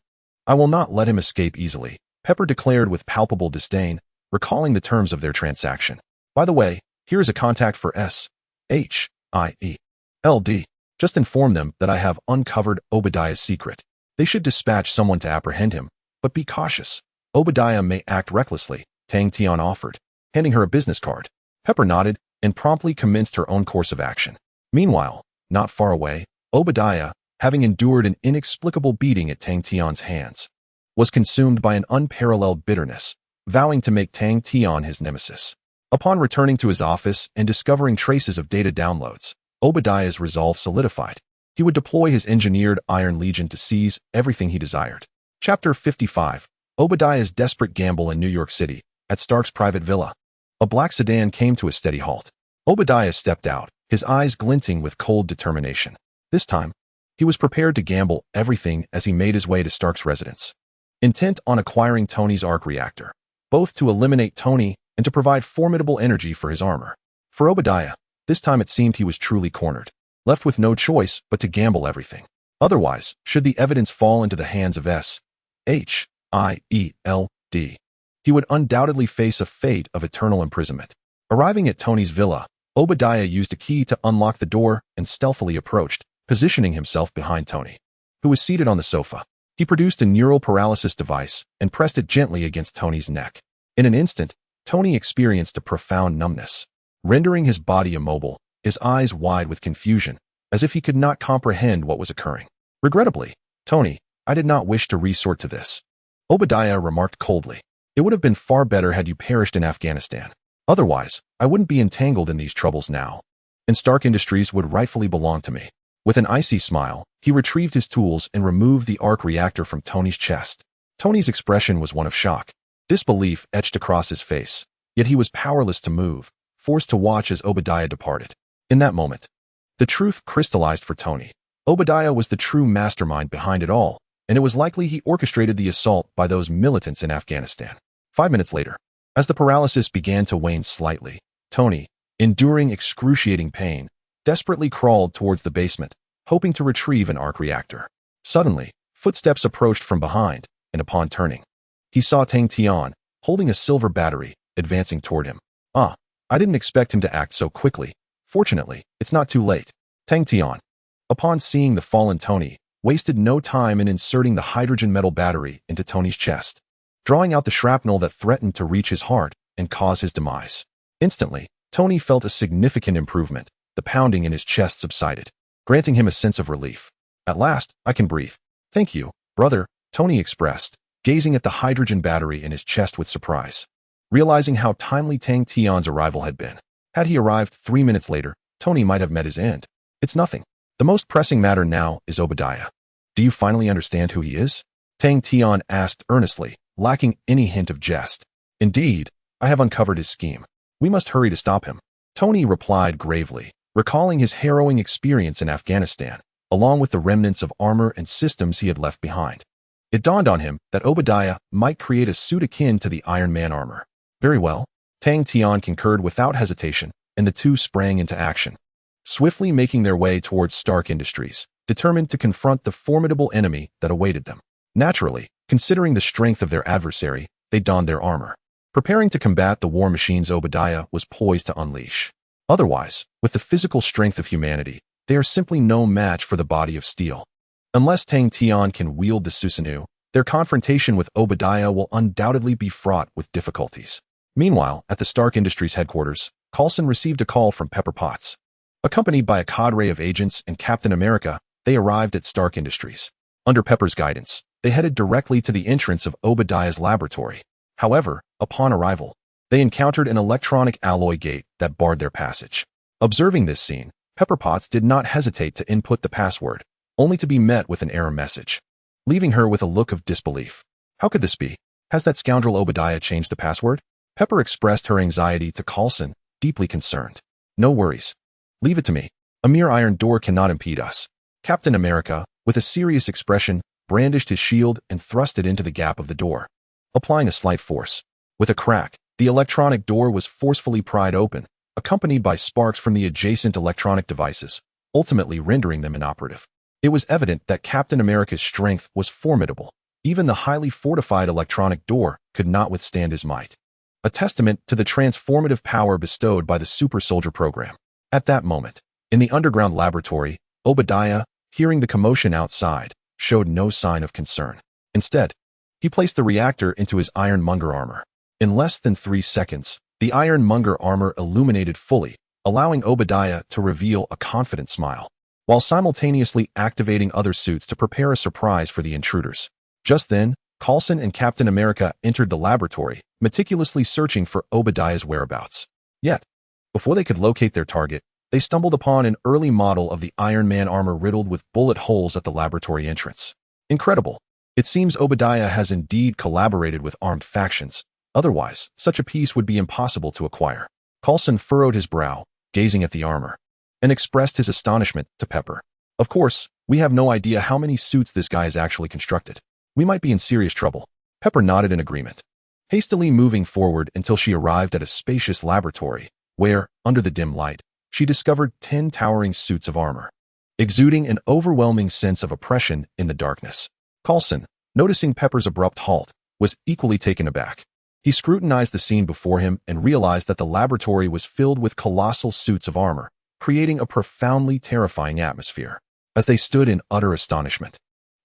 I will not let him escape easily, Pepper declared with palpable disdain, recalling the terms of their transaction. By the way, here is a contact for Shyld. Just inform them that I have uncovered Obadiah's secret. They should dispatch someone to apprehend him, but be cautious. Obadiah may act recklessly, Tang Tian offered, handing her a business card. Pepper nodded and promptly commenced her own course of action. Meanwhile, not far away, Obadiah, having endured an inexplicable beating at Tang Tian's hands, was consumed by an unparalleled bitterness, vowing to make Tang Tian his nemesis. Upon returning to his office and discovering traces of data downloads, Obadiah's resolve solidified. He would deploy his engineered Iron Legion to seize everything he desired. Chapter 55. Obadiah's desperate gamble in New York City. At Stark's private villa, a black sedan came to a steady halt. Obadiah stepped out, his eyes glinting with cold determination. This time, he was prepared to gamble everything as he made his way to Stark's residence, intent on acquiring Tony's arc reactor, both to eliminate Tony and to provide formidable energy for his armor. For Obadiah, this time it seemed he was truly cornered, left with no choice but to gamble everything. Otherwise, should the evidence fall into the hands of Shyld, he would undoubtedly face a fate of eternal imprisonment. Arriving at Tony's villa, Obadiah used a key to unlock the door and stealthily approached, positioning himself behind Tony, who was seated on the sofa. He produced a neural paralysis device and pressed it gently against Tony's neck. In an instant, Tony experienced a profound numbness, rendering his body immobile, his eyes wide with confusion, as if he could not comprehend what was occurring. Regrettably, Tony, I did not wish to resort to this, Obadiah remarked coldly. It would have been far better had you perished in Afghanistan. Otherwise, I wouldn't be entangled in these troubles now, and Stark Industries would rightfully belong to me. With an icy smile, he retrieved his tools and removed the arc reactor from Tony's chest. Tony's expression was one of shock. Disbelief etched across his face, yet he was powerless to move, forced to watch as Obadiah departed. In that moment, the truth crystallized for Tony. Obadiah was the true mastermind behind it all, and it was likely he orchestrated the assault by those militants in Afghanistan. 5 minutes later, as the paralysis began to wane slightly, Tony, enduring excruciating pain, desperately crawled towards the basement, hoping to retrieve an arc reactor. Suddenly, footsteps approached from behind, and upon turning, he saw Tang Tian, holding a silver battery, advancing toward him. I didn't expect him to act so quickly. Fortunately, it's not too late. Tang Tian, upon seeing the fallen Tony, wasted no time in inserting the hydrogen metal battery into Tony's chest, drawing out the shrapnel that threatened to reach his heart and cause his demise. Instantly, Tony felt a significant improvement. The pounding in his chest subsided, granting him a sense of relief. At last, I can breathe. Thank you, brother, Tony expressed, gazing at the hydrogen battery in his chest with surprise, realizing how timely Tang Tian's arrival had been. Had he arrived 3 minutes later, Tony might have met his end. It's nothing. The most pressing matter now is Obadiah. Do you finally understand who he is? Tang Tian asked earnestly, lacking any hint of jest. Indeed, I have uncovered his scheme. We must hurry to stop him. Tony replied gravely, recalling his harrowing experience in Afghanistan, along with the remnants of armor and systems he had left behind. It dawned on him that Obadiah might create a suit akin to the Iron Man armor. Very well, Tang Tian concurred without hesitation, and the two sprang into action, swiftly making their way towards Stark Industries, determined to confront the formidable enemy that awaited them. Naturally, considering the strength of their adversary, they donned their armor, preparing to combat the war machines Obadiah was poised to unleash. Otherwise, with the physical strength of humanity, they are simply no match for the body of steel. Unless Tang Tian can wield the Susanoo, their confrontation with Obadiah will undoubtedly be fraught with difficulties. Meanwhile, at the Stark Industries headquarters, Coulson received a call from Pepper Potts. Accompanied by a cadre of agents and Captain America, they arrived at Stark Industries. Under Pepper's guidance, they headed directly to the entrance of Obadiah's laboratory. However, upon arrival, they encountered an electronic alloy gate that barred their passage. Observing this scene, Pepper Potts did not hesitate to input the password, only to be met with an error message, leaving her with a look of disbelief. How could this be? Has that scoundrel Obadiah changed the password? Pepper expressed her anxiety to Coulson, deeply concerned. No worries. Leave it to me. A mere iron door cannot impede us. Captain America, with a serious expression, brandished his shield and thrust it into the gap of the door, applying a slight force. With a crack, the electronic door was forcefully pried open, accompanied by sparks from the adjacent electronic devices, ultimately rendering them inoperative. It was evident that Captain America's strength was formidable. Even the highly fortified electronic door could not withstand his might, a testament to the transformative power bestowed by the super soldier program. At that moment, in the underground laboratory, Obadiah, hearing the commotion outside, showed no sign of concern. Instead, he placed the reactor into his ironmonger armor. In less than 3 seconds, the ironmonger armor illuminated fully, allowing Obadiah to reveal a confident smile, while simultaneously activating other suits to prepare a surprise for the intruders. Just then, Coulson and Captain America entered the laboratory, meticulously searching for Obadiah's whereabouts. Yet, before they could locate their target, they stumbled upon an early model of the Iron Man armor riddled with bullet holes at the laboratory entrance. Incredible! It seems Obadiah has indeed collaborated with armed factions. Otherwise, such a piece would be impossible to acquire. Coulson furrowed his brow, gazing at the armor, and expressed his astonishment to Pepper. Of course, we have no idea how many suits this guy has actually constructed. We might be in serious trouble. Pepper nodded in agreement, hastily moving forward until she arrived at a spacious laboratory, where, under the dim light, she discovered 10 towering suits of armor, exuding an overwhelming sense of oppression in the darkness. Coulson, noticing Pepper's abrupt halt, was equally taken aback. He scrutinized the scene before him and realized that the laboratory was filled with colossal suits of armor, creating a profoundly terrifying atmosphere. As they stood in utter astonishment,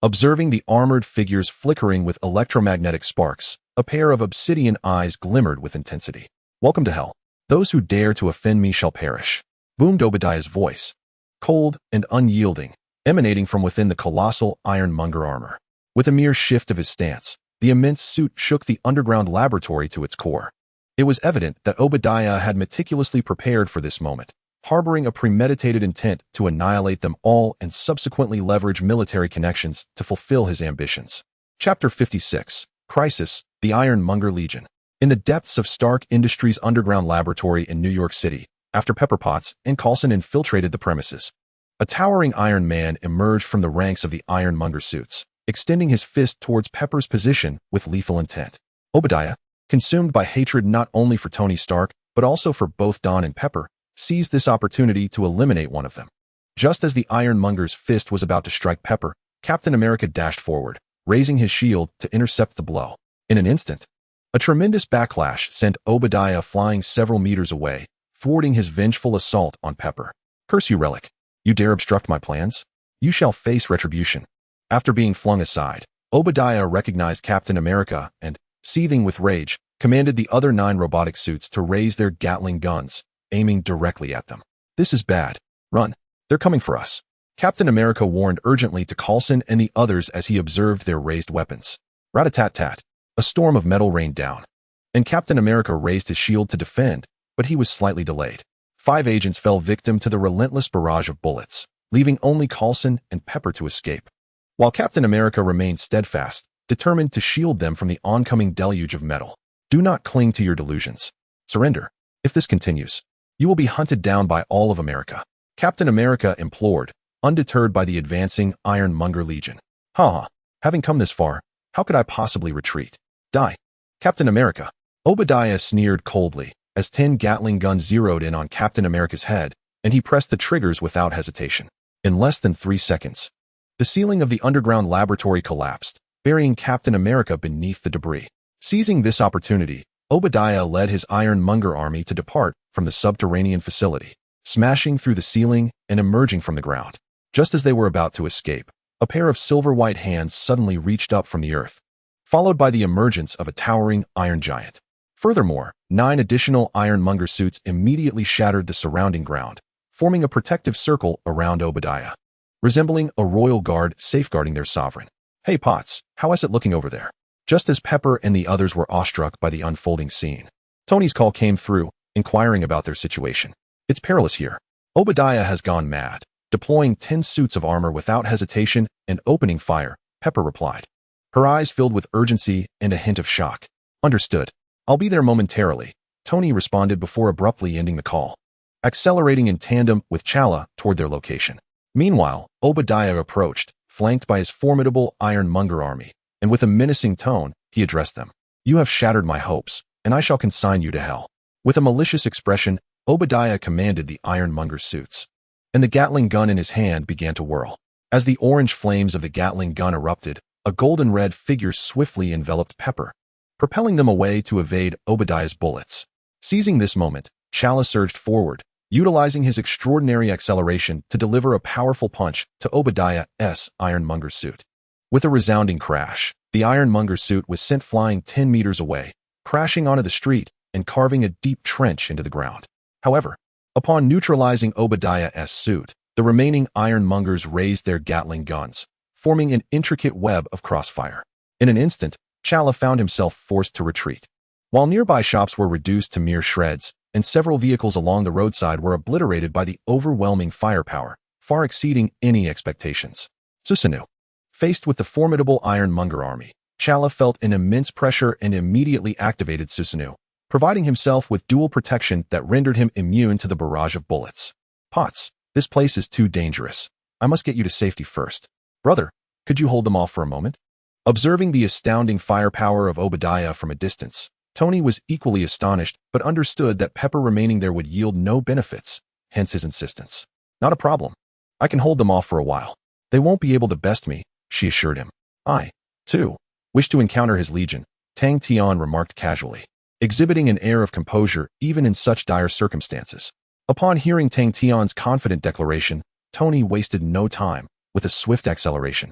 observing the armored figures flickering with electromagnetic sparks, a pair of obsidian eyes glimmered with intensity. "Welcome to hell. Those who dare to offend me shall perish," boomed Obadiah's voice, cold and unyielding, emanating from within the colossal ironmonger armor. With a mere shift of his stance, the immense suit shook the underground laboratory to its core. It was evident that Obadiah had meticulously prepared for this moment, harboring a premeditated intent to annihilate them all and subsequently leverage military connections to fulfill his ambitions. Chapter 56, Crisis, the Ironmonger Legion. In the depths of Stark Industries' underground laboratory in New York City, after Pepper Potts and Coulson infiltrated the premises, a towering Iron Man emerged from the ranks of the Ironmonger suits, extending his fist towards Pepper's position with lethal intent. Obadiah, consumed by hatred not only for Tony Stark, but also for both Don and Pepper, seized this opportunity to eliminate one of them. Just as the Ironmonger's fist was about to strike Pepper, Captain America dashed forward, raising his shield to intercept the blow. In an instant, a tremendous backlash sent Obadiah flying several meters away, thwarting his vengeful assault on Pepper. "Curse you, Relic! You dare obstruct my plans? You shall face retribution." After being flung aside, Obadiah recognized Captain America and, seething with rage, commanded the other 9 robotic suits to raise their Gatling guns, aiming directly at them. "This is bad. Run. They're coming for us," Captain America warned urgently to Coulson and the others as he observed their raised weapons. Rat-a-tat-tat. A storm of metal rained down, and Captain America raised his shield to defend, but he was slightly delayed. 5 agents fell victim to the relentless barrage of bullets, leaving only Coulson and Pepper to escape, while Captain America remained steadfast, determined to shield them from the oncoming deluge of metal. "Do not cling to your delusions. Surrender. If this continues, you will be hunted down by all of America," Captain America implored, undeterred by the advancing Ironmonger Legion. "Ha! Having come this far, how could I possibly retreat? Die, Captain America!" Obadiah sneered coldly as 10 Gatling guns zeroed in on Captain America's head, and he pressed the triggers without hesitation. In less than 3 seconds, the ceiling of the underground laboratory collapsed, burying Captain America beneath the debris. Seizing this opportunity, Obadiah led his Ironmonger army to depart from the subterranean facility, smashing through the ceiling and emerging from the ground. Just as they were about to escape, a pair of silver-white hands suddenly reached up from the earth, followed by the emergence of a towering iron giant. Furthermore, 9 additional Ironmonger suits immediately shattered the surrounding ground, forming a protective circle around Obadiah. resembling a royal guard safeguarding their sovereign. "Hey Potts, how is it looking over there?" Just as Pepper and the others were awestruck by the unfolding scene, Tony's call came through, inquiring about their situation. "It's perilous here. Obadiah has gone mad, deploying 10 suits of armor without hesitation and opening fire," Pepper replied. Her eyes filled with urgency and a hint of shock. "Understood. I'll be there momentarily," Tony responded before abruptly ending the call, accelerating in tandem with Chala toward their location. Meanwhile, Obadiah approached, flanked by his formidable ironmonger army, and with a menacing tone, he addressed them. "You have shattered my hopes, and I shall consign you to hell." With a malicious expression, Obadiah commanded the ironmonger suits, and the Gatling gun in his hand began to whirl. As the orange flames of the Gatling gun erupted, a golden-red figure swiftly enveloped Pepper, propelling them away to evade Obadiah's bullets. Seizing this moment, Chala surged forward, utilizing his extraordinary acceleration to deliver a powerful punch to Obadiah's ironmonger suit. With a resounding crash, the ironmonger suit was sent flying 10 meters away, crashing onto the street and carving a deep trench into the ground. However, upon neutralizing Obadiah's suit, the remaining ironmongers raised their Gatling guns, forming an intricate web of crossfire. In an instant, Chala found himself forced to retreat. While nearby shops were reduced to mere shreds, and several vehicles along the roadside were obliterated by the overwhelming firepower, far exceeding any expectations. Susanoo. Faced with the formidable ironmonger army, Chala felt an immense pressure and immediately activated Susanoo, providing himself with dual protection that rendered him immune to the barrage of bullets. "Potts, this place is too dangerous. I must get you to safety first. Brother, could you hold them off for a moment?" Observing the astounding firepower of Obadiah from a distance, Tony was equally astonished but understood that Pepper remaining there would yield no benefits, hence his insistence. "Not a problem. I can hold them off for a while. They won't be able to best me," she assured him. "I, too, wish to encounter his legion," Tang Tian remarked casually, exhibiting an air of composure even in such dire circumstances. Upon hearing Tang Tian's confident declaration, Tony wasted no time. With a swift acceleration,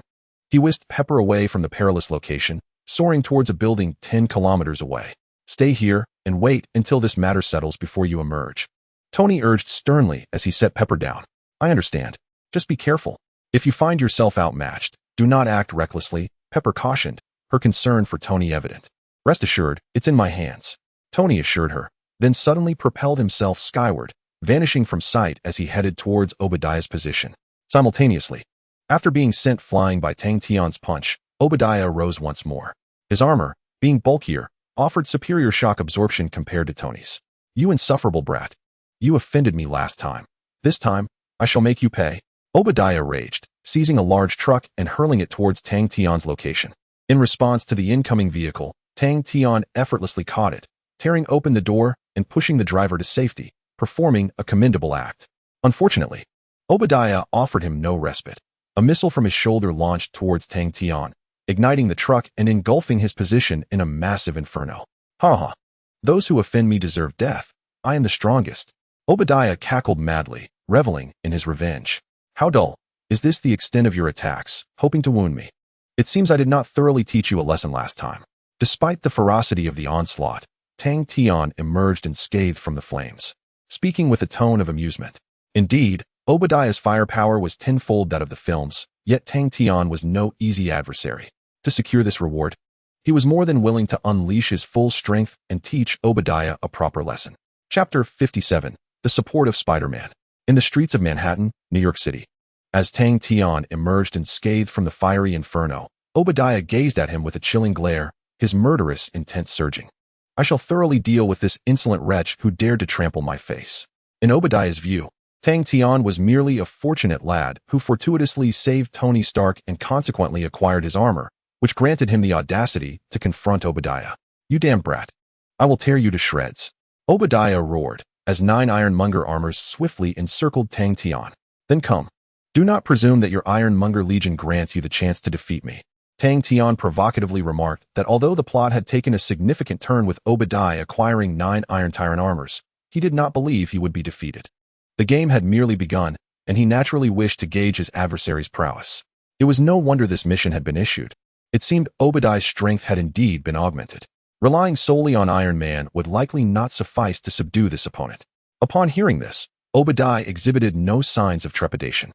he whisked Pepper away from the perilous location, soaring towards a building 10 kilometers away. "Stay here and wait until this matter settles before you emerge," Tony urged sternly as he set Pepper down. "I understand. Just be careful. If you find yourself outmatched, do not act recklessly," Pepper cautioned, her concern for Tony evident. "Rest assured, it's in my hands," Tony assured her, then suddenly propelled himself skyward, vanishing from sight as he headed towards Obadiah's position. Simultaneously, after being sent flying by Tang Tian's punch, Obadiah rose once more. His armor, being bulkier, offered superior shock absorption compared to Tony's. "You insufferable brat. You offended me last time. This time, I shall make you pay," Obadiah raged, seizing a large truck and hurling it towards Tang Tian's location. In response to the incoming vehicle, Tang Tian effortlessly caught it, tearing open the door and pushing the driver to safety, performing a commendable act. Unfortunately, Obadiah offered him no respite. A missile from his shoulder launched towards Tang Tian, igniting the truck and engulfing his position in a massive inferno. "Ha ha. Those who offend me deserve death. I am the strongest." Obadiah cackled madly, reveling in his revenge. "How dull. Is this the extent of your attacks, hoping to wound me? It seems I did not thoroughly teach you a lesson last time." Despite the ferocity of the onslaught, Tang Tian emerged unscathed from the flames, speaking with a tone of amusement. Indeed, Obadiah's firepower was tenfold that of the films, yet Tang Tian was no easy adversary. To secure this reward, he was more than willing to unleash his full strength and teach Obadiah a proper lesson. Chapter 57. The Support of Spider-Man. In the streets of Manhattan, New York City. As Tang Tian emerged unscathed from the fiery inferno, Obadiah gazed at him with a chilling glare, his murderous intent surging. "I shall thoroughly deal with this insolent wretch who dared to trample my face." In Obadiah's view, Tang Tian was merely a fortunate lad who fortuitously saved Tony Stark and consequently acquired his armor, which granted him the audacity to confront Obadiah. "You damn brat. I will tear you to shreds." Obadiah roared, as 9 ironmonger armors swiftly encircled Tang Tian. "Then come. Do not presume that your ironmonger legion grants you the chance to defeat me." Tang Tian provocatively remarked that although the plot had taken a significant turn with Obadiah acquiring 9 Iron Tyrant armors, he did not believe he would be defeated. The game had merely begun, and he naturally wished to gauge his adversary's prowess. It was no wonder this mission had been issued. It seemed Obadiah's strength had indeed been augmented. Relying solely on Iron Man would likely not suffice to subdue this opponent. Upon hearing this, Obadiah exhibited no signs of trepidation.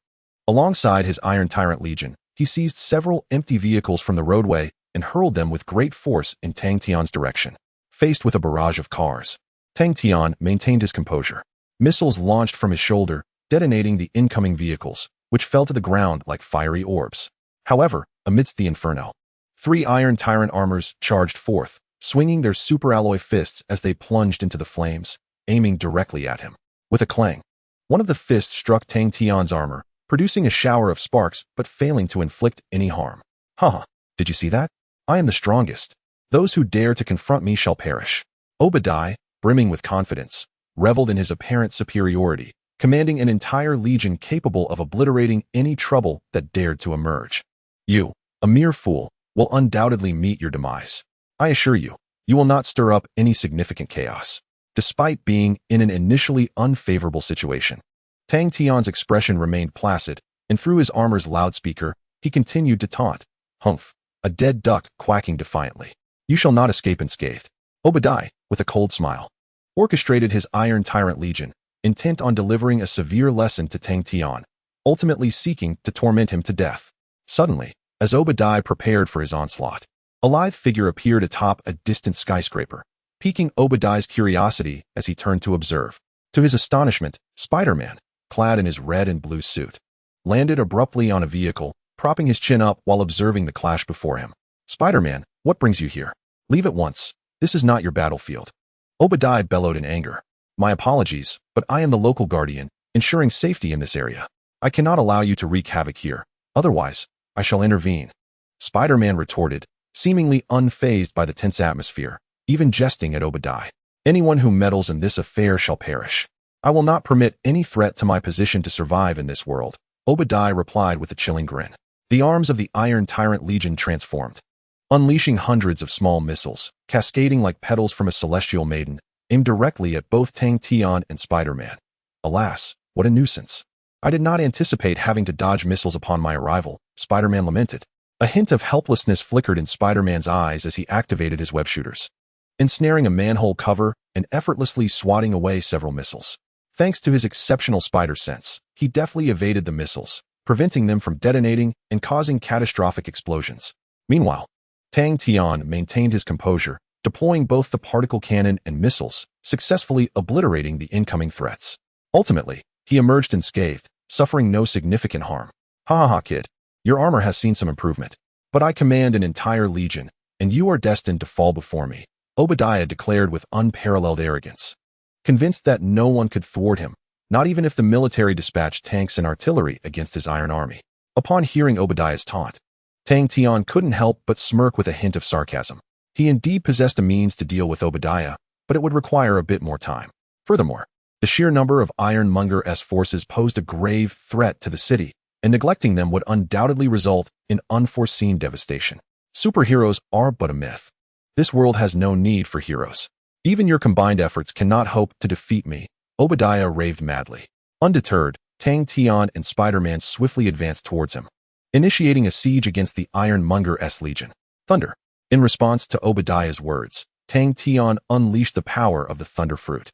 Alongside his Iron Tyrant Legion, he seized several empty vehicles from the roadway and hurled them with great force in Tang Tian's direction. Faced with a barrage of cars, Tang Tian maintained his composure. Missiles launched from his shoulder, detonating the incoming vehicles, which fell to the ground like fiery orbs. However, amidst the inferno, 3 Iron Tyrant armors charged forth, swinging their superalloy fists as they plunged into the flames, aiming directly at him. With a clang, one of the fists struck Tang Tian's armor, producing a shower of sparks but failing to inflict any harm. Haha, did you see that? I am the strongest. Those who dare to confront me shall perish. Obadiah, brimming with confidence, reveled in his apparent superiority, commanding an entire legion capable of obliterating any trouble that dared to emerge. You, a mere fool, will undoubtedly meet your demise. I assure you, you will not stir up any significant chaos. Despite being in an initially unfavorable situation, Tang Tian's expression remained placid, and through his armor's loudspeaker, he continued to taunt. Humph, a dead duck quacking defiantly. You shall not escape unscathed. Obadiah, with a cold smile, orchestrated his Iron Tyrant Legion, intent on delivering a severe lesson to Tang Tian, ultimately seeking to torment him to death. Suddenly, as Obadiah prepared for his onslaught, a lithe figure appeared atop a distant skyscraper, piquing Obadiah's curiosity as he turned to observe. To his astonishment, Spider-Man, clad in his red and blue suit, landed abruptly on a vehicle, propping his chin up while observing the clash before him. Spider-Man, what brings you here? Leave at once. This is not your battlefield. Obadiah bellowed in anger. My apologies, but I am the local guardian, ensuring safety in this area. I cannot allow you to wreak havoc here. Otherwise, I shall intervene. Spider-Man retorted, seemingly unfazed by the tense atmosphere, even jesting at Obadiah. Anyone who meddles in this affair shall perish. I will not permit any threat to my position to survive in this world, Obadiah replied with a chilling grin. The arms of the Iron Tyrant Legion transformed, unleashing hundreds of small missiles, cascading like petals from a celestial maiden, aimed directly at both Tang Tian and Spider-Man. Alas, what a nuisance. I did not anticipate having to dodge missiles upon my arrival, Spider-Man lamented. A hint of helplessness flickered in Spider-Man's eyes as he activated his web shooters, ensnaring a manhole cover and effortlessly swatting away several missiles. Thanks to his exceptional spider sense, he deftly evaded the missiles, preventing them from detonating and causing catastrophic explosions. Meanwhile, Tang Tian maintained his composure, deploying both the particle cannon and missiles, successfully obliterating the incoming threats. Ultimately, he emerged unscathed, suffering no significant harm. Ha ha ha, kid. Your armor has seen some improvement. But I command an entire legion, and you are destined to fall before me, Obadiah declared with unparalleled arrogance. Convinced that no one could thwart him, not even if the military dispatched tanks and artillery against his iron army. Upon hearing Obadiah's taunt, Tang Tian couldn't help but smirk with a hint of sarcasm. He indeed possessed a means to deal with Obadiah, but it would require a bit more time. Furthermore, the sheer number of Ironmonger's forces posed a grave threat to the city, and neglecting them would undoubtedly result in unforeseen devastation. Superheroes are but a myth. This world has no need for heroes. Even your combined efforts cannot hope to defeat me, Obadiah raved madly. Undeterred, Tang Tian and Spider-Man swiftly advanced towards him, initiating a siege against the Ironmonger's legion. Thunder. In response to Obadiah's words, Tang Tian unleashed the power of the Thunder Fruit,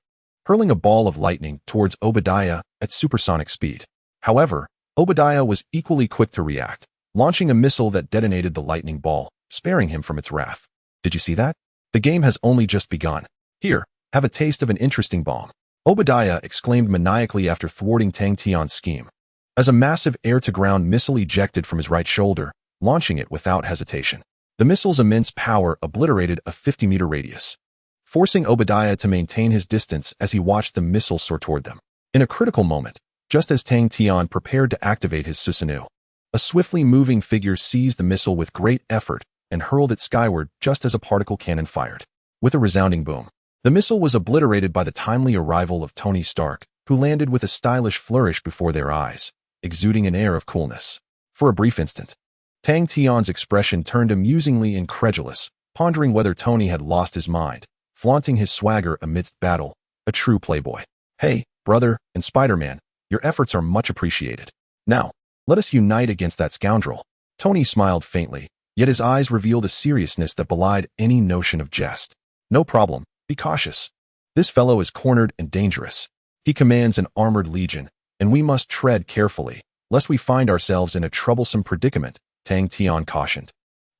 hurling a ball of lightning towards Obadiah at supersonic speed. However, Obadiah was equally quick to react, launching a missile that detonated the lightning ball, sparing him from its wrath. Did you see that? The game has only just begun. Here, have a taste of an interesting bomb, Obadiah exclaimed maniacally after thwarting Tang Tian's scheme, as a massive air-to-ground missile ejected from his right shoulder, launching it without hesitation. The missile's immense power obliterated a 50-meter radius, forcing Obadiah to maintain his distance as he watched the missile soar toward them. In a critical moment, just as Tang Tian prepared to activate his Susanoo, a swiftly moving figure seized the missile with great effort and hurled it skyward just as a particle cannon fired. With a resounding boom, the missile was obliterated by the timely arrival of Tony Stark, who landed with a stylish flourish before their eyes, exuding an air of coolness. For a brief instant, Tang Tian's expression turned amusingly incredulous, pondering whether Tony had lost his mind, flaunting his swagger amidst battle, a true playboy. Hey, brother, and Spider-Man, your efforts are much appreciated. Now, let us unite against that scoundrel. Tony smiled faintly, yet his eyes revealed a seriousness that belied any notion of jest. No problem, be cautious. This fellow is cornered and dangerous. He commands an armored legion, and we must tread carefully. lest we find ourselves in a troublesome predicament, Tang Tian cautioned.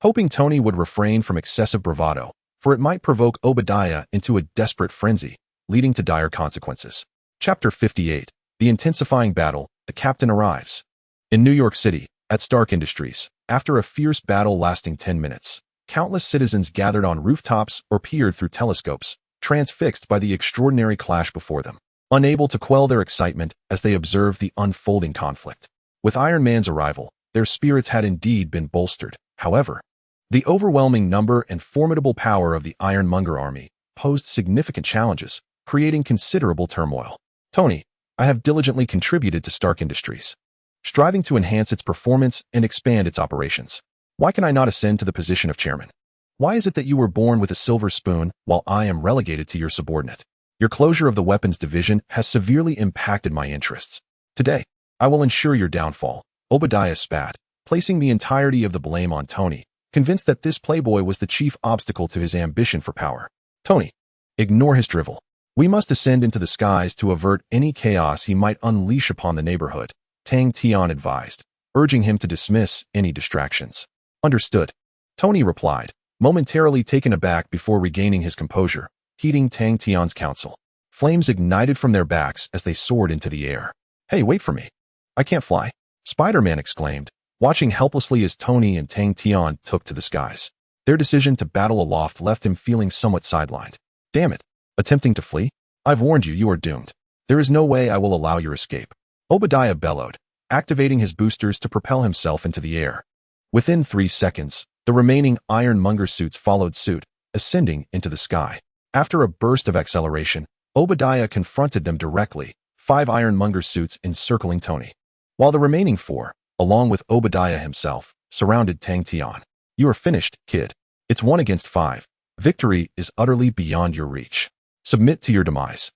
Hoping Tony would refrain from excessive bravado, for it might provoke Obadiah into a desperate frenzy, leading to dire consequences. Chapter 58. The Intensifying Battle. The Captain arrives. In New York City, at Stark Industries, after a fierce battle lasting 10 minutes, countless citizens gathered on rooftops or peered through telescopes, transfixed by the extraordinary clash before them, unable to quell their excitement as they observed the unfolding conflict. With Iron Man's arrival, their spirits had indeed been bolstered. However, the overwhelming number and formidable power of the Ironmonger army posed significant challenges, creating considerable turmoil. Tony, I have diligently contributed to Stark Industries, striving to enhance its performance and expand its operations. Why can I not ascend to the position of chairman? Why is it that you were born with a silver spoon while I am relegated to your subordinate? Your closure of the weapons division has severely impacted my interests. Today, I will ensure your downfall. Obadiah spat, placing the entirety of the blame on Tony, convinced that this playboy was the chief obstacle to his ambition for power. Tony, ignore his drivel. We must ascend into the skies to avert any chaos he might unleash upon the neighborhood, Tang Tian advised, urging him to dismiss any distractions. Understood, Tony replied, momentarily taken aback before regaining his composure, heeding Tang Tian's counsel. Flames ignited from their backs as they soared into the air. Hey, wait for me. I can't fly, Spider-Man exclaimed, watching helplessly as Tony and Tang Tian took to the skies. Their decision to battle aloft left him feeling somewhat sidelined. Damn it. Attempting to flee? I've warned you, you are doomed. There is no way I will allow your escape. Obadiah bellowed, activating his boosters to propel himself into the air. Within 3 seconds, the remaining Ironmonger suits followed suit, ascending into the sky. After a burst of acceleration, Obadiah confronted them directly, 5 Ironmonger suits encircling Tony, while the remaining 4, along with Obadiah himself, surrounded Tang Tian. You are finished, kid. It's 1 against 5. Victory is utterly beyond your reach. Submit to your demise.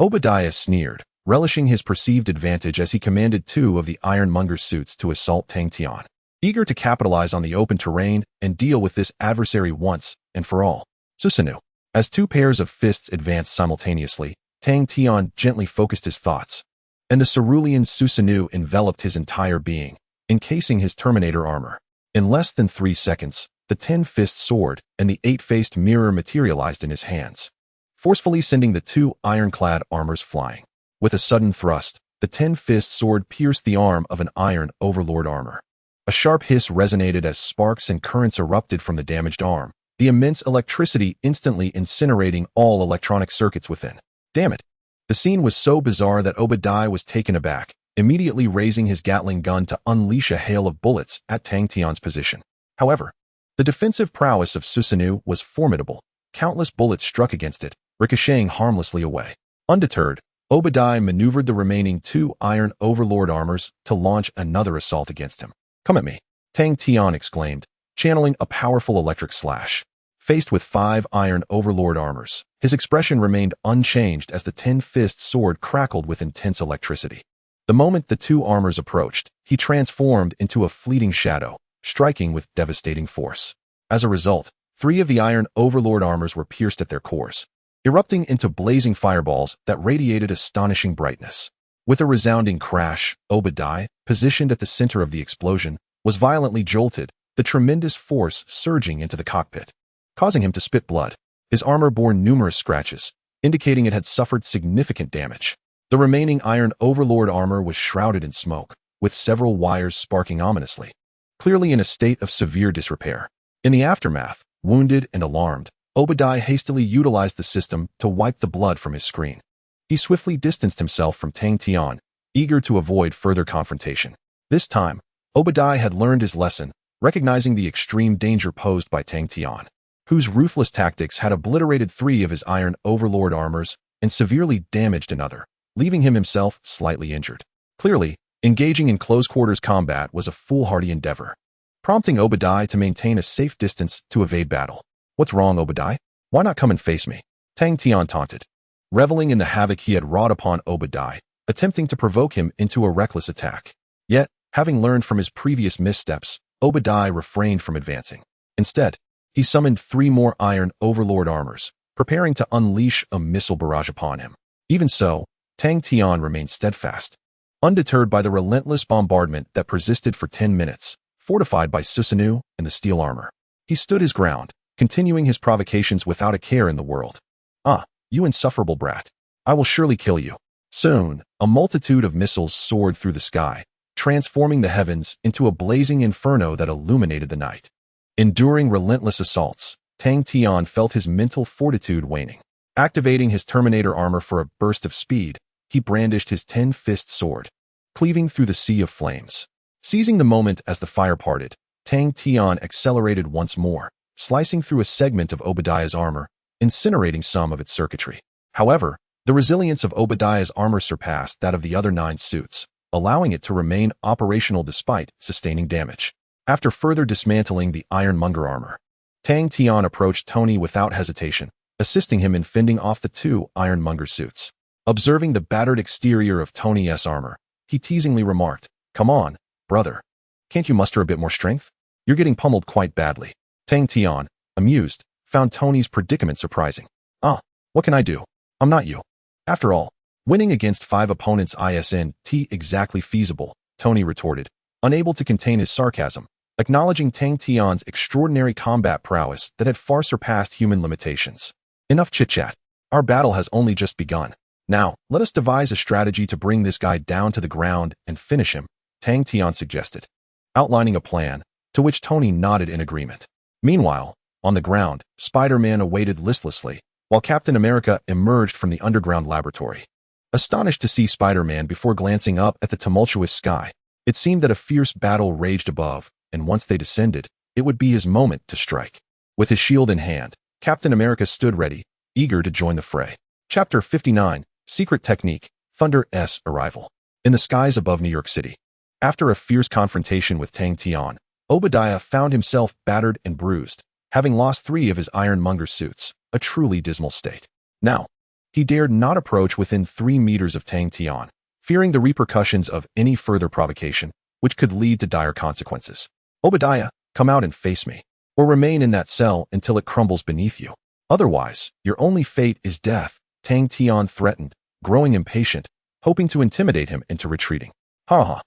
Obadiah sneered, relishing his perceived advantage as he commanded 2 of the Ironmonger suits to assault Tang Tian, eager to capitalize on the open terrain and deal with this adversary once and for all. Susanoo. As 2 pairs of fists advanced simultaneously, Tang Tian gently focused his thoughts, and the cerulean Susanoo enveloped his entire being, encasing his Terminator armor. In less than 3 seconds, the 10-fist sword and the 8-faced mirror materialized in his hands, forcefully sending the 2 ironclad armors flying. With a sudden thrust, the 10-fist sword pierced the arm of an Iron Overlord armor. A sharp hiss resonated as sparks and currents erupted from the damaged arm, the immense electricity instantly incinerating all electronic circuits within. Damn it! The scene was so bizarre that Obadiah was taken aback, immediately raising his Gatling gun to unleash a hail of bullets at Tang Tian's position. However, the defensive prowess of Susanoo was formidable. Countless bullets struck against it, ricocheting harmlessly away. Undeterred, Obadiah maneuvered the remaining 2 Iron Overlord armors to launch another assault against him. Come at me, Tang Tian exclaimed, channeling a powerful electric slash. Faced with 5 Iron Overlord armors, his expression remained unchanged as the 10-fist sword crackled with intense electricity. The moment the 2 armors approached, he transformed into a fleeting shadow, striking with devastating force. As a result, 3 of the Iron Overlord armors were pierced at their cores, erupting into blazing fireballs that radiated astonishing brightness. With a resounding crash, Obadiah, positioned at the center of the explosion, was violently jolted, the tremendous force surging into the cockpit, causing him to spit blood. His armor bore numerous scratches, indicating it had suffered significant damage. The remaining Iron Overlord armor was shrouded in smoke, with several wires sparking ominously, clearly in a state of severe disrepair. In the aftermath, wounded and alarmed, Obadiah hastily utilized the system to wipe the blood from his screen. He swiftly distanced himself from Tang Tian, eager to avoid further confrontation. This time, Obadiah had learned his lesson, recognizing the extreme danger posed by Tang Tian, whose ruthless tactics had obliterated 3 of his Iron Overlord armors and severely damaged another, leaving him himself slightly injured. Clearly, engaging in close-quarters combat was a foolhardy endeavor, prompting Obadiah to maintain a safe distance to evade battle. What's wrong, Obadiah? Why not come and face me? Tang Tian taunted, reveling in the havoc he had wrought upon Obadiah, attempting to provoke him into a reckless attack. Yet, having learned from his previous missteps, Obadiah refrained from advancing. Instead, he summoned 3 more Iron Overlord armors, preparing to unleash a missile barrage upon him. Even so, Tang Tian remained steadfast, Undeterred by the relentless bombardment that persisted for 10 minutes, fortified by Susanoo and the steel armor, he stood his ground, continuing his provocations without a care in the world. "Ah, you insufferable brat. I will surely kill you." Soon, a multitude of missiles soared through the sky, transforming the heavens into a blazing inferno that illuminated the night. Enduring relentless assaults, Tang Tian felt his mental fortitude waning. Activating his Terminator armor for a burst of speed, he brandished his 10-fist sword, cleaving through the sea of flames. Seizing the moment as the fire parted, Tang Tian accelerated once more, slicing through a segment of Obadiah's armor, incinerating some of its circuitry. However, the resilience of Obadiah's armor surpassed that of the other 9 suits, allowing it to remain operational despite sustaining damage. After further dismantling the Ironmonger armor, Tang Tian approached Tony without hesitation, assisting him in fending off the 2 Ironmonger suits. Observing the battered exterior of Tony's armor, he teasingly remarked, "Come on, brother. Can't you muster a bit more strength? You're getting pummeled quite badly." Tang Tian, amused, found Tony's predicament surprising. "Ah, what can I do? I'm not you. After all, winning against 5 opponents isn't exactly feasible," Tony retorted, unable to contain his sarcasm, acknowledging Tang Tian's extraordinary combat prowess that had far surpassed human limitations. "Enough chit-chat. Our battle has only just begun. Now, let us devise a strategy to bring this guy down to the ground and finish him," Tang Tian suggested, outlining a plan, to which Tony nodded in agreement. Meanwhile, on the ground, Spider-Man awaited listlessly, while Captain America emerged from the underground laboratory. Astonished to see Spider-Man before glancing up at the tumultuous sky, it seemed that a fierce battle raged above, and once they descended, it would be his moment to strike. With his shield in hand, Captain America stood ready, eager to join the fray. Chapter 59, Secret Technique, Thunder's Arrival. In the skies above New York City, after a fierce confrontation with Tang Tian, Obadiah found himself battered and bruised, having lost 3 of his Ironmonger suits, a truly dismal state. Now, he dared not approach within 3 meters of Tang Tian, fearing the repercussions of any further provocation, which could lead to dire consequences. "Obadiah, come out and face me, or remain in that cell until it crumbles beneath you. Otherwise, your only fate is death," Tang Tian threatened, growing impatient, hoping to intimidate him into retreating. "Ha ha.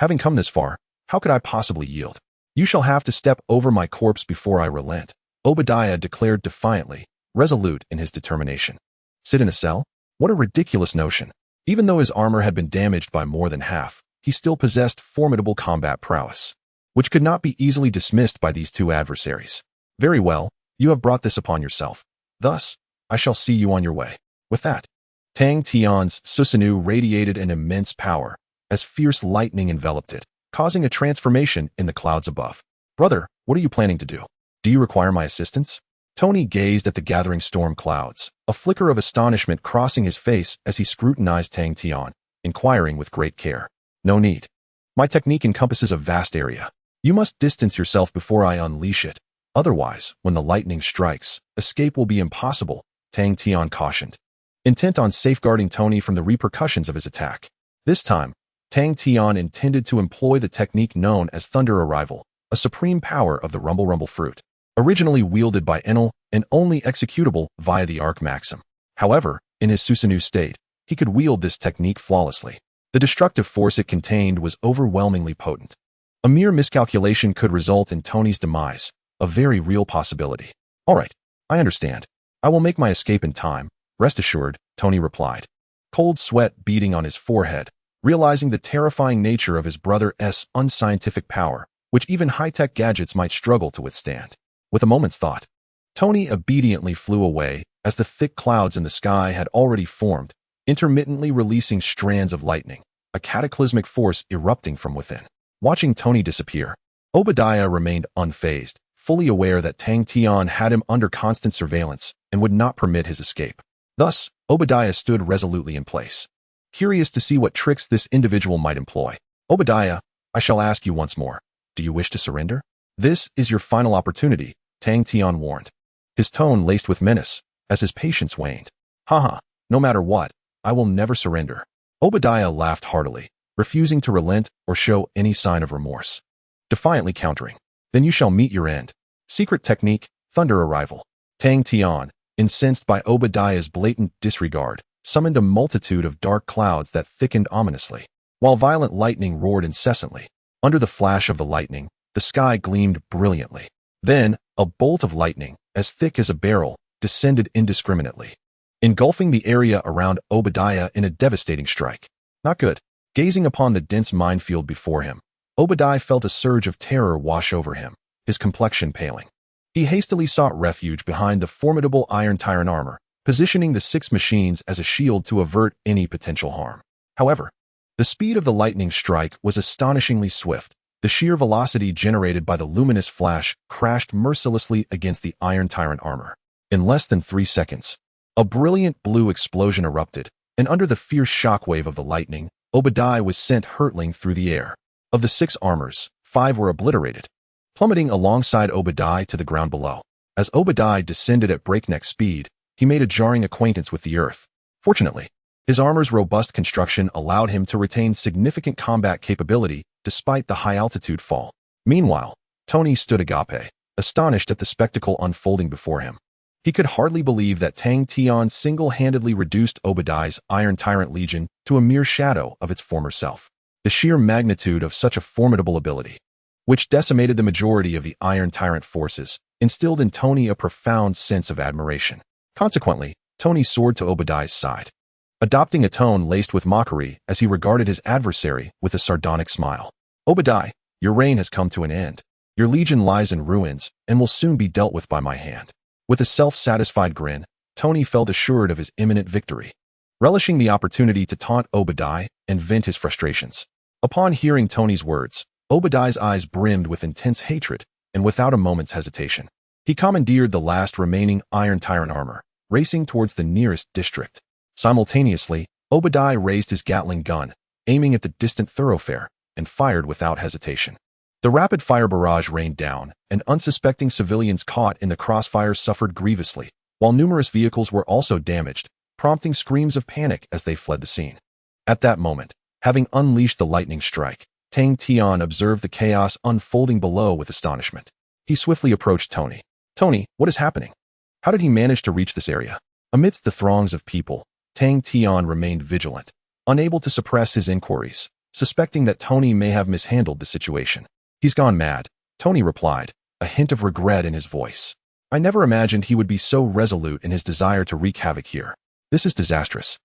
Having come this far, how could I possibly yield? You shall have to step over my corpse before I relent," Obadiah declared defiantly, resolute in his determination. Sit in a cell? What a ridiculous notion. Even though his armor had been damaged by more than half, he still possessed formidable combat prowess, which could not be easily dismissed by these 2 adversaries. "Very well, you have brought this upon yourself. Thus, I shall see you on your way." With that, Tang Tian's Susanoo radiated an immense power, as fierce lightning enveloped it, causing a transformation in the clouds above. "Brother, what are you planning to do? Do you require my assistance?" Tony gazed at the gathering storm clouds, a flicker of astonishment crossing his face as he scrutinized Tang Tian, inquiring with great care. "No need. My technique encompasses a vast area. You must distance yourself before I unleash it. Otherwise, when the lightning strikes, escape will be impossible," Tang Tian cautioned, intent on safeguarding Tony from the repercussions of his attack. This time, Tang Tian intended to employ the technique known as Thunder Arrival, a supreme power of the Rumble fruit, originally wielded by Enel and only executable via the Arc Maxim. However, in his Susanoo state, he could wield this technique flawlessly. The destructive force it contained was overwhelmingly potent. A mere miscalculation could result in Tony's demise, a very real possibility. "All right, I understand. I will make my escape in time, rest assured," Tony replied, cold sweat beading on his forehead, realizing the terrifying nature of his brother's unscientific power, which even high-tech gadgets might struggle to withstand. With a moment's thought, Tony obediently flew away as the thick clouds in the sky had already formed, intermittently releasing strands of lightning, a cataclysmic force erupting from within. Watching Tony disappear, Obadiah remained unfazed, fully aware that Tang Tian had him under constant surveillance and would not permit his escape. Thus, Obadiah stood resolutely in place, curious to see what tricks this individual might employ. "Obadiah, I shall ask you once more, do you wish to surrender? This is your final opportunity," Tang Tian warned, his tone laced with menace as his patience waned. "Haha, no matter what, I will never surrender." Obadiah laughed heartily, refusing to relent or show any sign of remorse, defiantly countering, "Then you shall meet your end. Secret technique, Thunder Arrival." Tang Tian, incensed by Obadiah's blatant disregard, summoned a multitude of dark clouds that thickened ominously. while violent lightning roared incessantly. Under the flash of the lightning, the sky gleamed brilliantly. Then, a bolt of lightning, as thick as a barrel, descended indiscriminately, engulfing the area around Obadiah in a devastating strike. Not good. Gazing upon the dense minefield before him, Obadiah felt a surge of terror wash over him, his complexion paling. He hastily sought refuge behind the formidable Iron Tyrant armor, positioning the 6 machines as a shield to avert any potential harm. However, the speed of the lightning strike was astonishingly swift. The sheer velocity generated by the luminous flash crashed mercilessly against the Iron Tyrant armor. In less than 3 seconds, a brilliant blue explosion erupted, and under the fierce shockwave of the lightning, Obadiah was sent hurtling through the air. Of the 6 armors, 5 were obliterated, plummeting alongside Obadiah to the ground below. As Obadiah descended at breakneck speed, he made a jarring acquaintance with the earth. Fortunately, his armor's robust construction allowed him to retain significant combat capability despite the high-altitude fall. Meanwhile, Tony stood agape, astonished at the spectacle unfolding before him. He could hardly believe that Tang Tian single-handedly reduced Obadiah's Iron Tyrant Legion to a mere shadow of its former self. The sheer magnitude of such a formidable ability, which decimated the majority of the Iron Tyrant forces, instilled in Tony a profound sense of admiration. Consequently, Tony soared to Obadiah's side, adopting a tone laced with mockery as he regarded his adversary with a sardonic smile. Obadiah, your reign has come to an end. Your legion lies in ruins and will soon be dealt with by my hand. With a self-satisfied grin, Tony felt assured of his imminent victory, relishing the opportunity to taunt Obadiah and vent his frustrations. Upon hearing Tony's words, Obadiah's eyes brimmed with intense hatred, and without a moment's hesitation, he commandeered the last remaining Iron Tyrant armor, racing towards the nearest district. Simultaneously, Obadiah raised his Gatling gun, aiming at the distant thoroughfare, and fired without hesitation. The rapid-fire barrage rained down, and unsuspecting civilians caught in the crossfire suffered grievously, while numerous vehicles were also damaged, prompting screams of panic as they fled the scene. At that moment, having unleashed the lightning strike, Tang Tian observed the chaos unfolding below with astonishment. He swiftly approached Tony. Tony, what is happening? How did he manage to reach this area? Amidst the throngs of people, Tang Tian remained vigilant, unable to suppress his inquiries, suspecting that Tony may have mishandled the situation. He's gone mad, Tony replied, a hint of regret in his voice. I never imagined he would be so resolute in his desire to wreak havoc here. This is disastrous.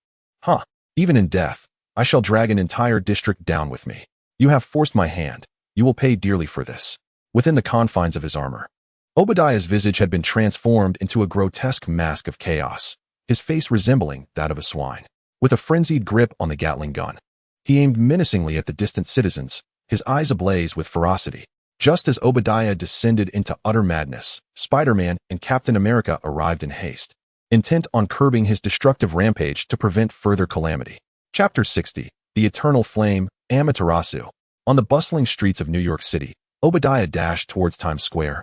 Even in death, I shall drag an entire district down with me. You have forced my hand. You will pay dearly for this. Within the confines of his armor, Obadiah's visage had been transformed into a grotesque mask of chaos, his face resembling that of a swine. With a frenzied grip on the Gatling gun, he aimed menacingly at the distant citizens, his eyes ablaze with ferocity. Just as Obadiah descended into utter madness, Spider-Man and Captain America arrived in haste, intent on curbing his destructive rampage to prevent further calamity. Chapter 60, The Eternal Flame, Amaterasu. On the bustling streets of New York City, Obadiah dashed towards Times Square,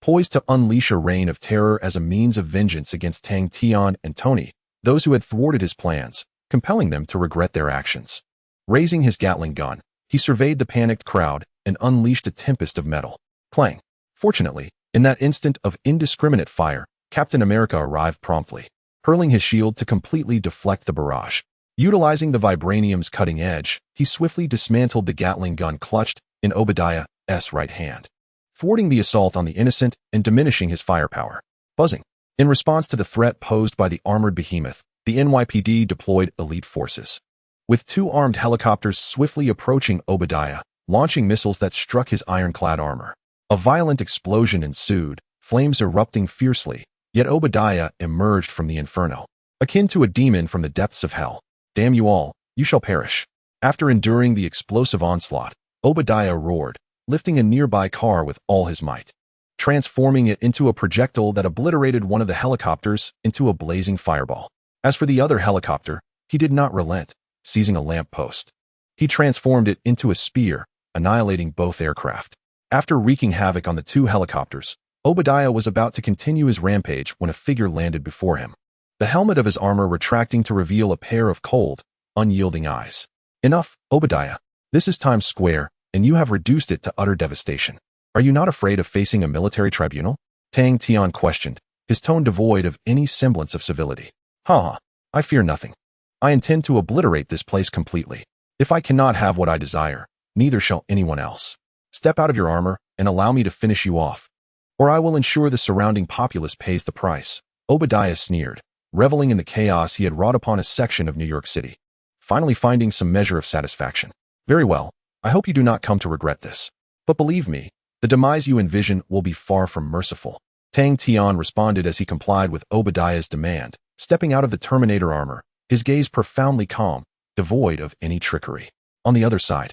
poised to unleash a reign of terror as a means of vengeance against Tang Tian and Tony, those who had thwarted his plans, compelling them to regret their actions. Raising his Gatling gun, he surveyed the panicked crowd and unleashed a tempest of metal. Clang! Fortunately, in that instant of indiscriminate fire, Captain America arrived promptly, hurling his shield to completely deflect the barrage. Utilizing the vibranium's cutting edge, he swiftly dismantled the Gatling gun clutched in Obadiah's right hand, thwarting the assault on the innocent and diminishing his firepower. Buzzing. In response to the threat posed by the armored behemoth, the NYPD deployed elite forces, with 2 armed helicopters swiftly approaching Obadiah, launching missiles that struck his ironclad armor. A violent explosion ensued, flames erupting fiercely, yet Obadiah emerged from the inferno, akin to a demon from the depths of hell. Damn you all, you shall perish. After enduring the explosive onslaught, Obadiah roared, lifting a nearby car with all his might, transforming it into a projectile that obliterated one of the helicopters into a blazing fireball. As for the other helicopter, he did not relent. Seizing a lamp post, he transformed it into a spear, annihilating both aircraft. After wreaking havoc on the 2 helicopters, Obadiah was about to continue his rampage when a figure landed before him, the helmet of his armor retracting to reveal a pair of cold, unyielding eyes. Enough, Obadiah. This is Times Square, and you have reduced it to utter devastation. Are you not afraid of facing a military tribunal? Tang Tian questioned, his tone devoid of any semblance of civility. I fear nothing. I intend to obliterate this place completely. If I cannot have what I desire, neither shall anyone else. Step out of your armor and allow me to finish you off, or I will ensure the surrounding populace pays the price. Obadiah sneered, reveling in the chaos he had wrought upon a section of New York City, finally finding some measure of satisfaction. Very well, I hope you do not come to regret this. But believe me, the demise you envision will be far from merciful. Tang Tian responded as he complied with Obadiah's demand, stepping out of the Terminator armor, his gaze profoundly calm, devoid of any trickery. On the other side,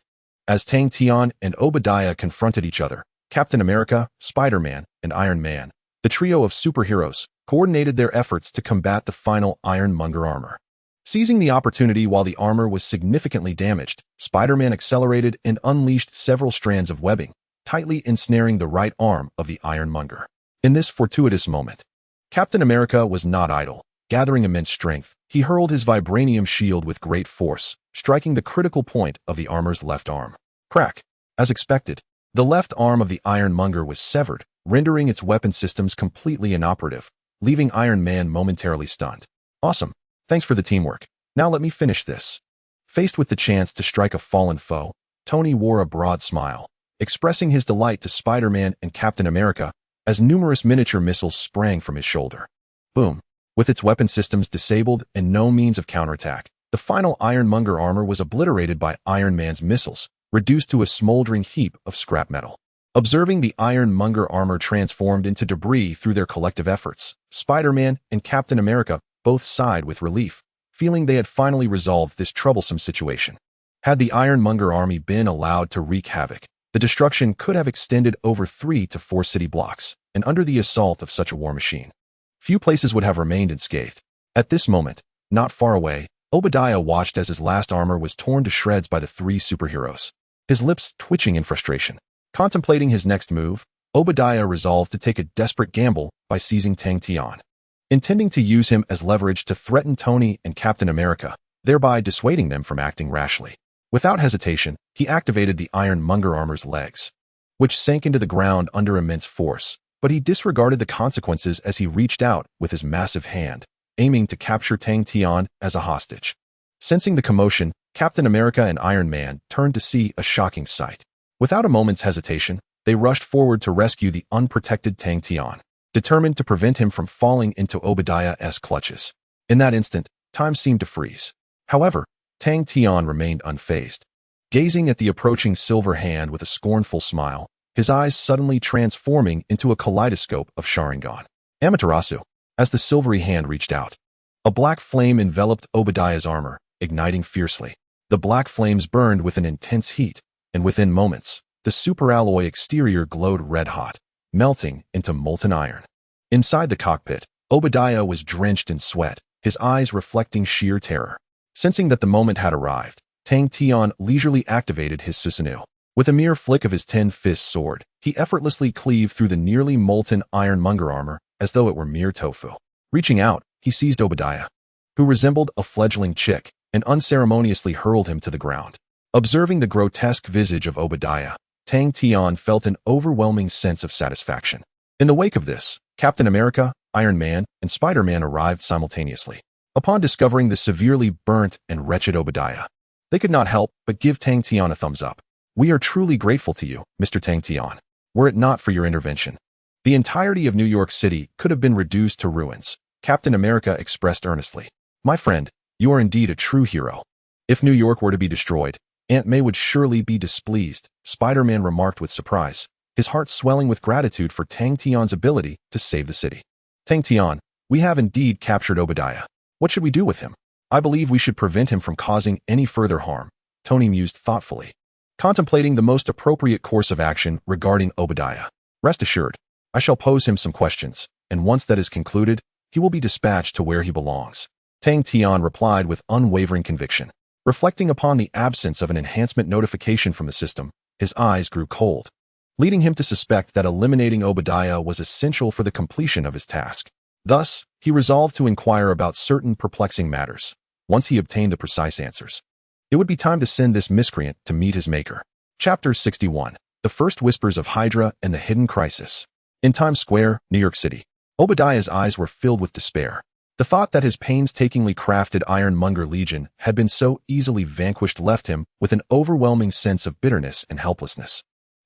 as Tang Tian and Obadiah confronted each other, Captain America, Spider-Man, and Iron Man, the trio of superheroes, coordinated their efforts to combat the final Ironmonger armor. Seizing the opportunity while the armor was significantly damaged, Spider-Man accelerated and unleashed several strands of webbing, tightly ensnaring the right arm of the Ironmonger. In this fortuitous moment, Captain America was not idle. Gathering immense strength, he hurled his vibranium shield with great force, striking the critical point of the armor's left arm. Crack! As expected, the left arm of the Ironmonger was severed, rendering its weapon systems completely inoperative, leaving Iron Man momentarily stunned. Awesome. Thanks for the teamwork. Now let me finish this. Faced with the chance to strike a fallen foe, Tony wore a broad smile, expressing his delight to Spider-Man and Captain America as numerous miniature missiles sprang from his shoulder. Boom. With its weapon systems disabled and no means of counterattack, the final Ironmonger armor was obliterated by Iron Man's missiles, reduced to a smoldering heap of scrap metal. Observing the Ironmonger armor transformed into debris through their collective efforts, Spider-Man and Captain America both sighed with relief, feeling they had finally resolved this troublesome situation. Had the Ironmonger army been allowed to wreak havoc, the destruction could have extended over 3 to 4 city blocks, and under the assault of such a war machine, few places would have remained unscathed. At this moment, not far away, Obadiah watched as his last armor was torn to shreds by the 3 superheroes, his lips twitching in frustration. Contemplating his next move, Obadiah resolved to take a desperate gamble by seizing Tang Tian, intending to use him as leverage to threaten Tony and Captain America, thereby dissuading them from acting rashly. Without hesitation, he activated the Ironmonger armor's legs, which sank into the ground under immense force, but he disregarded the consequences as he reached out with his massive hand, aiming to capture Tang Tian as a hostage. Sensing the commotion, Captain America and Iron Man turned to see a shocking sight. Without a moment's hesitation, they rushed forward to rescue the unprotected Tang Tian, determined to prevent him from falling into Obadiah's clutches. In that instant, time seemed to freeze. However, Tang Tian remained unfazed, gazing at the approaching silver hand with a scornful smile, his eyes suddenly transforming into a kaleidoscope of Sharingan. Amaterasu. As the silvery hand reached out, a black flame enveloped Obadiah's armor, igniting fiercely. The black flames burned with an intense heat, and within moments, the superalloy exterior glowed red-hot, melting into molten iron. Inside the cockpit, Obadiah was drenched in sweat, his eyes reflecting sheer terror. Sensing that the moment had arrived, Tang Tian leisurely activated his Susanoo. With a mere flick of his 10-fist sword, he effortlessly cleaved through the nearly molten Ironmonger armor as though it were mere tofu. Reaching out, he seized Obadiah, who resembled a fledgling chick, and unceremoniously hurled him to the ground. Observing the grotesque visage of Obadiah, Tang Tian felt an overwhelming sense of satisfaction. In the wake of this, Captain America, Iron Man, and Spider-Man arrived simultaneously. Upon discovering the severely burnt and wretched Obadiah, they could not help but give Tang Tian a thumbs up. "We are truly grateful to you, Mr. Tang Tian. Were it not for your intervention, the entirety of New York City could have been reduced to ruins," Captain America expressed earnestly. "My friend, you are indeed a true hero. If New York were to be destroyed, Aunt May would surely be displeased," Spider-Man remarked with surprise, his heart swelling with gratitude for Tang Tian's ability to save the city. "Tang Tian, we have indeed captured Obadiah. What should we do with him? I believe we should prevent him from causing any further harm," Tony mused thoughtfully, contemplating the most appropriate course of action regarding Obadiah. "Rest assured, I shall pose him some questions, and once that is concluded, he will be dispatched to where he belongs," Tang Tian replied with unwavering conviction. Reflecting upon the absence of an enhancement notification from the system, his eyes grew cold, leading him to suspect that eliminating Obadiah was essential for the completion of his task. Thus, he resolved to inquire about certain perplexing matters. Once he obtained the precise answers, it would be time to send this miscreant to meet his maker. Chapter 61. The First Whispers of Hydra and the Hidden Crisis. In Times Square, New York City, Obadiah's eyes were filled with despair. The thought that his painstakingly crafted Ironmonger Legion had been so easily vanquished left him with an overwhelming sense of bitterness and helplessness.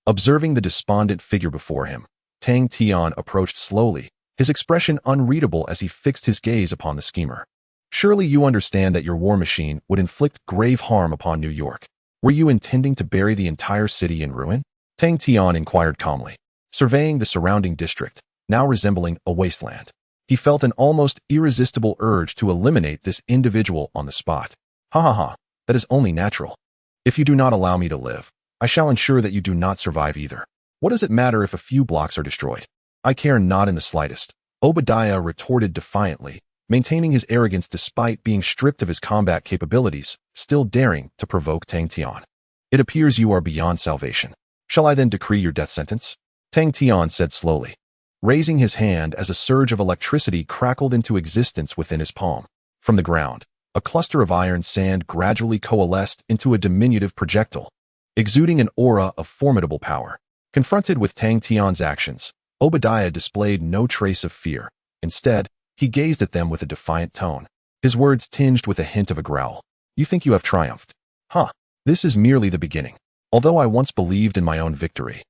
Observing the despondent figure before him, Tang Tian approached slowly, his expression unreadable as he fixed his gaze upon the schemer. Surely you understand that your war machine would inflict grave harm upon New York. Were you intending to bury the entire city in ruin? Tang Tian inquired calmly, surveying the surrounding district, now resembling a wasteland. He felt an almost irresistible urge to eliminate this individual on the spot. Ha ha ha, that is only natural. If you do not allow me to live, I shall ensure that you do not survive either. What does it matter if a few blocks are destroyed? I care not in the slightest, Obadiah retorted defiantly, maintaining his arrogance despite being stripped of his combat capabilities, still daring to provoke Tang Tian. It appears you are beyond salvation. Shall I then decree your death sentence? Tang Tian said slowly, raising his hand as a surge of electricity crackled into existence within his palm. From the ground, a cluster of iron sand gradually coalesced into a diminutive projectile, exuding an aura of formidable power. Confronted with Tang Tian's actions, Obadiah displayed no trace of fear. Instead, he gazed at them with a defiant tone, his words tinged with a hint of a growl. You think you have triumphed? Huh. This is merely the beginning. Although I once believed in my own victory,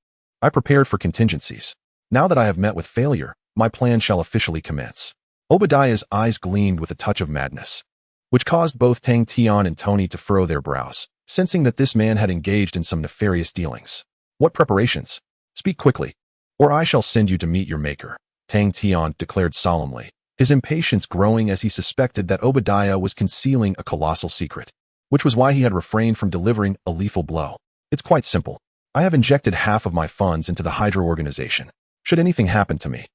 I prepared for contingencies. Now that I have met with failure, my plan shall officially commence. Obadiah's eyes gleamed with a touch of madness, which caused both Tang Tian and Tony to furrow their brows, sensing that this man had engaged in some nefarious dealings. What preparations? Speak quickly, or I shall send you to meet your maker, Tang Tian declared solemnly, his impatience growing as he suspected that Obadiah was concealing a colossal secret, which was why he had refrained from delivering a lethal blow. It's quite simple. I have injected half of my funds into the Hydra organization. Should anything happen to me,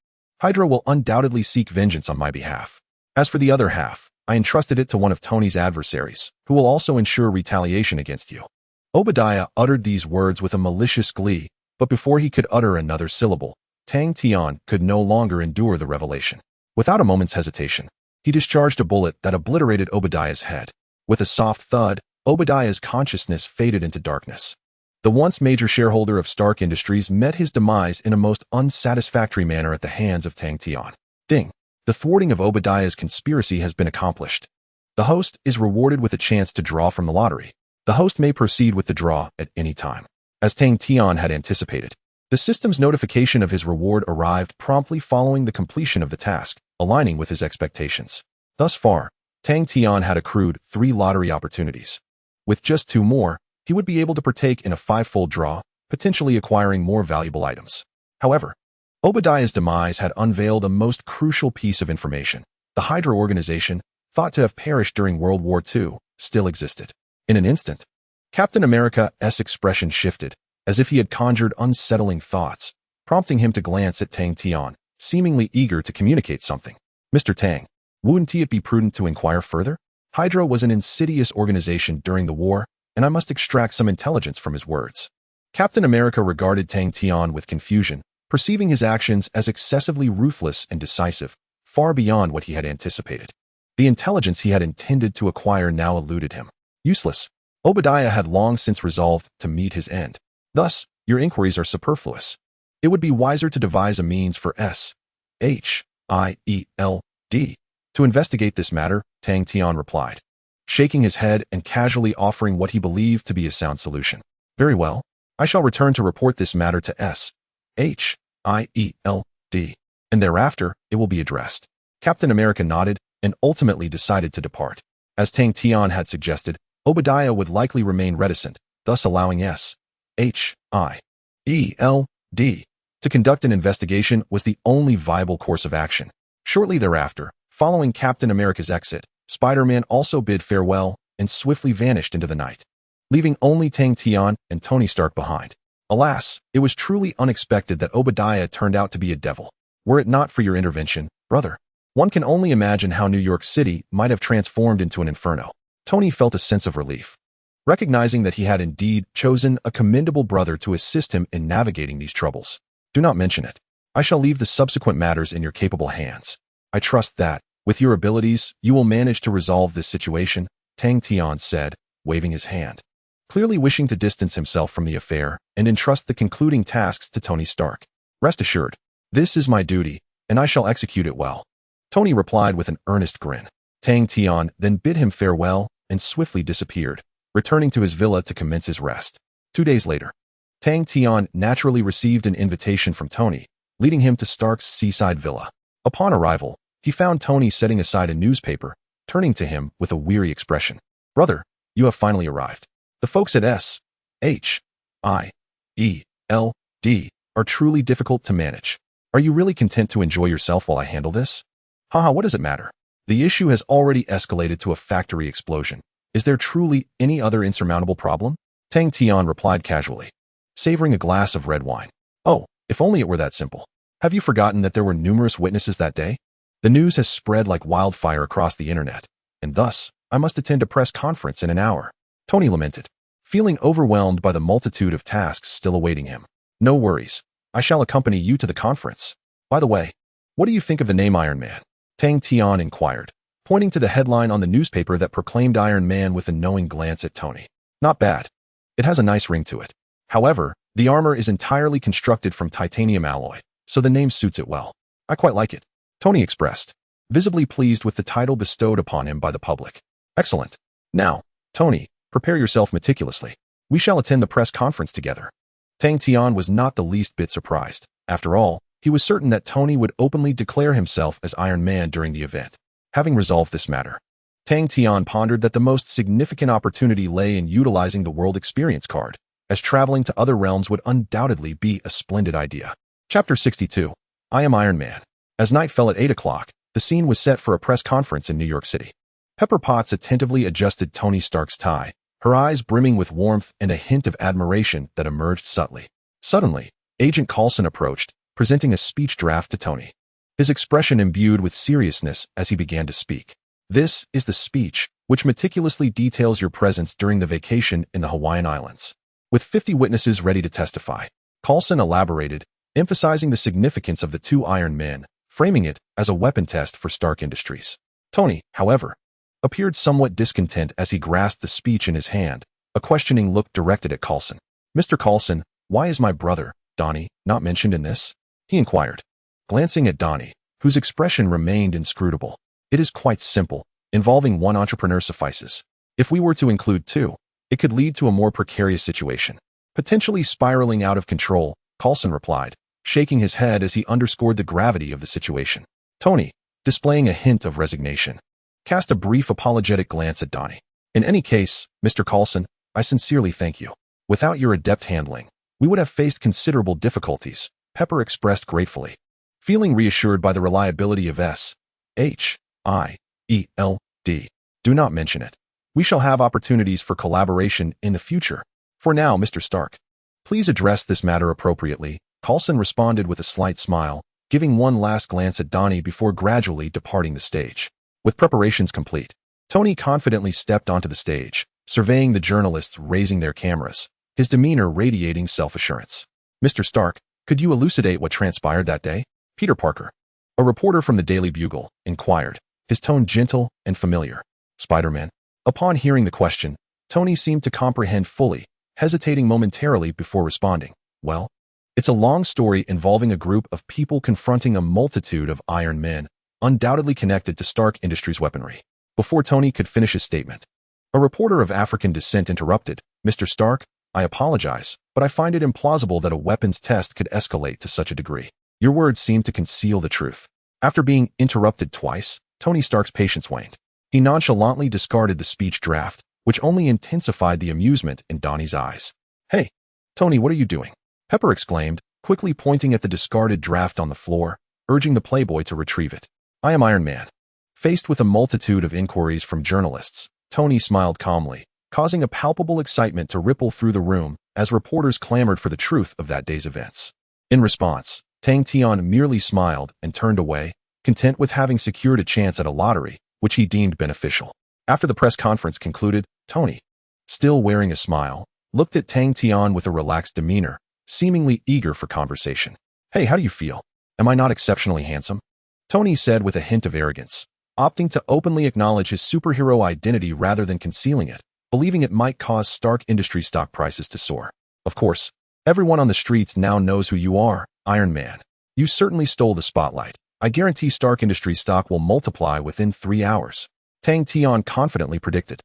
Hydra will undoubtedly seek vengeance on my behalf. As for the other half, I entrusted it to one of Tony's adversaries, who will also ensure retaliation against you. Obadiah uttered these words with a malicious glee, but before he could utter another syllable, Tang Tian could no longer endure the revelation. Without a moment's hesitation, he discharged a bullet that obliterated Obadiah's head. With a soft thud, Obadiah's consciousness faded into darkness. The once major shareholder of Stark Industries met his demise in a most unsatisfactory manner at the hands of Tang Tian. Ding! The thwarting of Obadiah's conspiracy has been accomplished. The host is rewarded with a chance to draw from the lottery. The host may proceed with the draw at any time. As Tang Tian had anticipated, the system's notification of his reward arrived promptly following the completion of the task, aligning with his expectations. Thus far, Tang Tian had accrued 3 lottery opportunities. With just 2 more, he would be able to partake in a 5-fold draw, potentially acquiring more valuable items. However, Obadiah's demise had unveiled a most crucial piece of information. The Hydra organization, thought to have perished during World War II, still existed. In an instant, Captain America's expression shifted, as if he had conjured unsettling thoughts, prompting him to glance at Tang Tian, seemingly eager to communicate something. Mr. Tang, wouldn't it be prudent to inquire further? Hydra was an insidious organization during the war, and I must extract some intelligence from his words. Captain America regarded Tang Tian with confusion, perceiving his actions as excessively ruthless and decisive, far beyond what he had anticipated. The intelligence he had intended to acquire now eluded him. Useless. Obadiah had long since resolved to meet his end. Thus, your inquiries are superfluous. It would be wiser to devise a means for S.H.I.E.L.D. to investigate this matter, Tang Tian replied, shaking his head and casually offering what he believed to be a sound solution. Very well. I shall return to report this matter to S.H.I.E.L.D. and thereafter it will be addressed. Captain America nodded and ultimately decided to depart. As Tang Tian had suggested, Obadiah would likely remain reticent, thus allowing S.H.I.E.L.D. to conduct an investigation was the only viable course of action. Shortly thereafter, following Captain America's exit, Spider-Man also bid farewell and swiftly vanished into the night, leaving only Tang Tian and Tony Stark behind. Alas, it was truly unexpected that Obadiah turned out to be a devil. Were it not for your intervention, brother, one can only imagine how New York City might have transformed into an inferno. Tony felt a sense of relief, recognizing that he had indeed chosen a commendable brother to assist him in navigating these troubles. Do not mention it. I shall leave the subsequent matters in your capable hands. I trust that, with your abilities, you will manage to resolve this situation, Tang Tian said, waving his hand, clearly wishing to distance himself from the affair and entrust the concluding tasks to Tony Stark. Rest assured, this is my duty, and I shall execute it well. Tony replied with an earnest grin. Tang Tian then bid him farewell and swiftly disappeared, returning to his villa to commence his rest. 2 days later, Tang Tian naturally received an invitation from Tony, leading him to Stark's seaside villa. Upon arrival, he found Tony setting aside a newspaper, turning to him with a weary expression. "Brother, you have finally arrived. The folks at S.H.I.E.L.D. are truly difficult to manage. Are you really content to enjoy yourself while I handle this?" "Haha, what does it matter? The issue has already escalated to a factory explosion. Is there truly any other insurmountable problem?" Tang Tian replied casually, savoring a glass of red wine. "Oh, if only it were that simple. Have you forgotten that there were numerous witnesses that day? The news has spread like wildfire across the internet, and thus, I must attend a press conference in an hour," Tony lamented, feeling overwhelmed by the multitude of tasks still awaiting him. "No worries. I shall accompany you to the conference. By the way, what do you think of the name Iron Man?" Tang Tian inquired, pointing to the headline on the newspaper that proclaimed Iron Man with a knowing glance at Tony. "Not bad. It has a nice ring to it. However, the armor is entirely constructed from titanium alloy, so the name suits it well. I quite like it," Tony expressed, visibly pleased with the title bestowed upon him by the public. "Excellent. Now, Tony, prepare yourself meticulously. We shall attend the press conference together." Tang Tian was not the least bit surprised. After all, he was certain that Tony would openly declare himself as Iron Man during the event. Having resolved this matter, Tang Tian pondered that the most significant opportunity lay in utilizing the World Experience card, as traveling to other realms would undoubtedly be a splendid idea. Chapter 62. I Am Iron Man. As night fell at 8 o'clock, the scene was set for a press conference in New York City. Pepper Potts attentively adjusted Tony Stark's tie, her eyes brimming with warmth and a hint of admiration that emerged subtly. Suddenly, Agent Coulson approached, presenting a speech draft to Tony, his expression imbued with seriousness as he began to speak. "This is the speech, which meticulously details your presence during the vacation in the Hawaiian Islands. With 50 witnesses ready to testify," Coulson elaborated, emphasizing the significance of the 2 Iron Men, framing it as a weapon test for Stark Industries. Tony, however, appeared somewhat discontent as he grasped the speech in his hand, a questioning look directed at Coulson. "Mr. Coulson, why is my brother, Donnie, not mentioned in this?" he inquired, glancing at Donnie, whose expression remained inscrutable. "It is quite simple. Involving one entrepreneur suffices. If we were to include 2, it could lead to a more precarious situation, potentially spiraling out of control," Coulson replied, shaking his head as he underscored the gravity of the situation. Tony, displaying a hint of resignation, cast a brief apologetic glance at Donnie. "In any case, Mr. Coulson, I sincerely thank you. Without your adept handling, we would have faced considerable difficulties," Pepper expressed gratefully, feeling reassured by the reliability of S.H.I.E.L.D. "Do not mention it. We shall have opportunities for collaboration in the future. For now, Mr. Stark, please address this matter appropriately," Coulson responded with a slight smile, giving one last glance at Donnie before gradually departing the stage. With preparations complete, Tony confidently stepped onto the stage, surveying the journalists raising their cameras, his demeanor radiating self-assurance. "Mr. Stark, could you elucidate what transpired that day?" Peter Parker, a reporter from the Daily Bugle, inquired, his tone gentle and familiar. "Spider-Man." Upon hearing the question, Tony seemed to comprehend fully, hesitating momentarily before responding. "Well, it's a long story involving a group of people confronting a multitude of Iron Men, undoubtedly connected to Stark Industries weaponry." Before Tony could finish his statement, a reporter of African descent interrupted. "Mr. Stark, I apologize, but I find it implausible that a weapons test could escalate to such a degree. Your words seem to conceal the truth." After being interrupted twice, Tony Stark's patience waned. He nonchalantly discarded the speech draft, which only intensified the amusement in Donnie's eyes. "Hey, Tony, what are you doing?" Pepper exclaimed, quickly pointing at the discarded draft on the floor, urging the Playboy to retrieve it. "I am Iron Man." Faced with a multitude of inquiries from journalists, Tony smiled calmly, causing a palpable excitement to ripple through the room as reporters clamored for the truth of that day's events. In response, Tang Tian merely smiled and turned away, content with having secured a chance at a lottery, which he deemed beneficial. After the press conference concluded, Tony, still wearing a smile, looked at Tang Tian with a relaxed demeanor, seemingly eager for conversation. "Hey, how do you feel? Am I not exceptionally handsome?" Tony said with a hint of arrogance, opting to openly acknowledge his superhero identity rather than concealing it, believing it might cause Stark Industries stock prices to soar. "Of course, everyone on the streets now knows who you are, Iron Man. You certainly stole the spotlight," I guarantee Stark Industries stock will multiply within 3 hours. Tang Tian confidently predicted.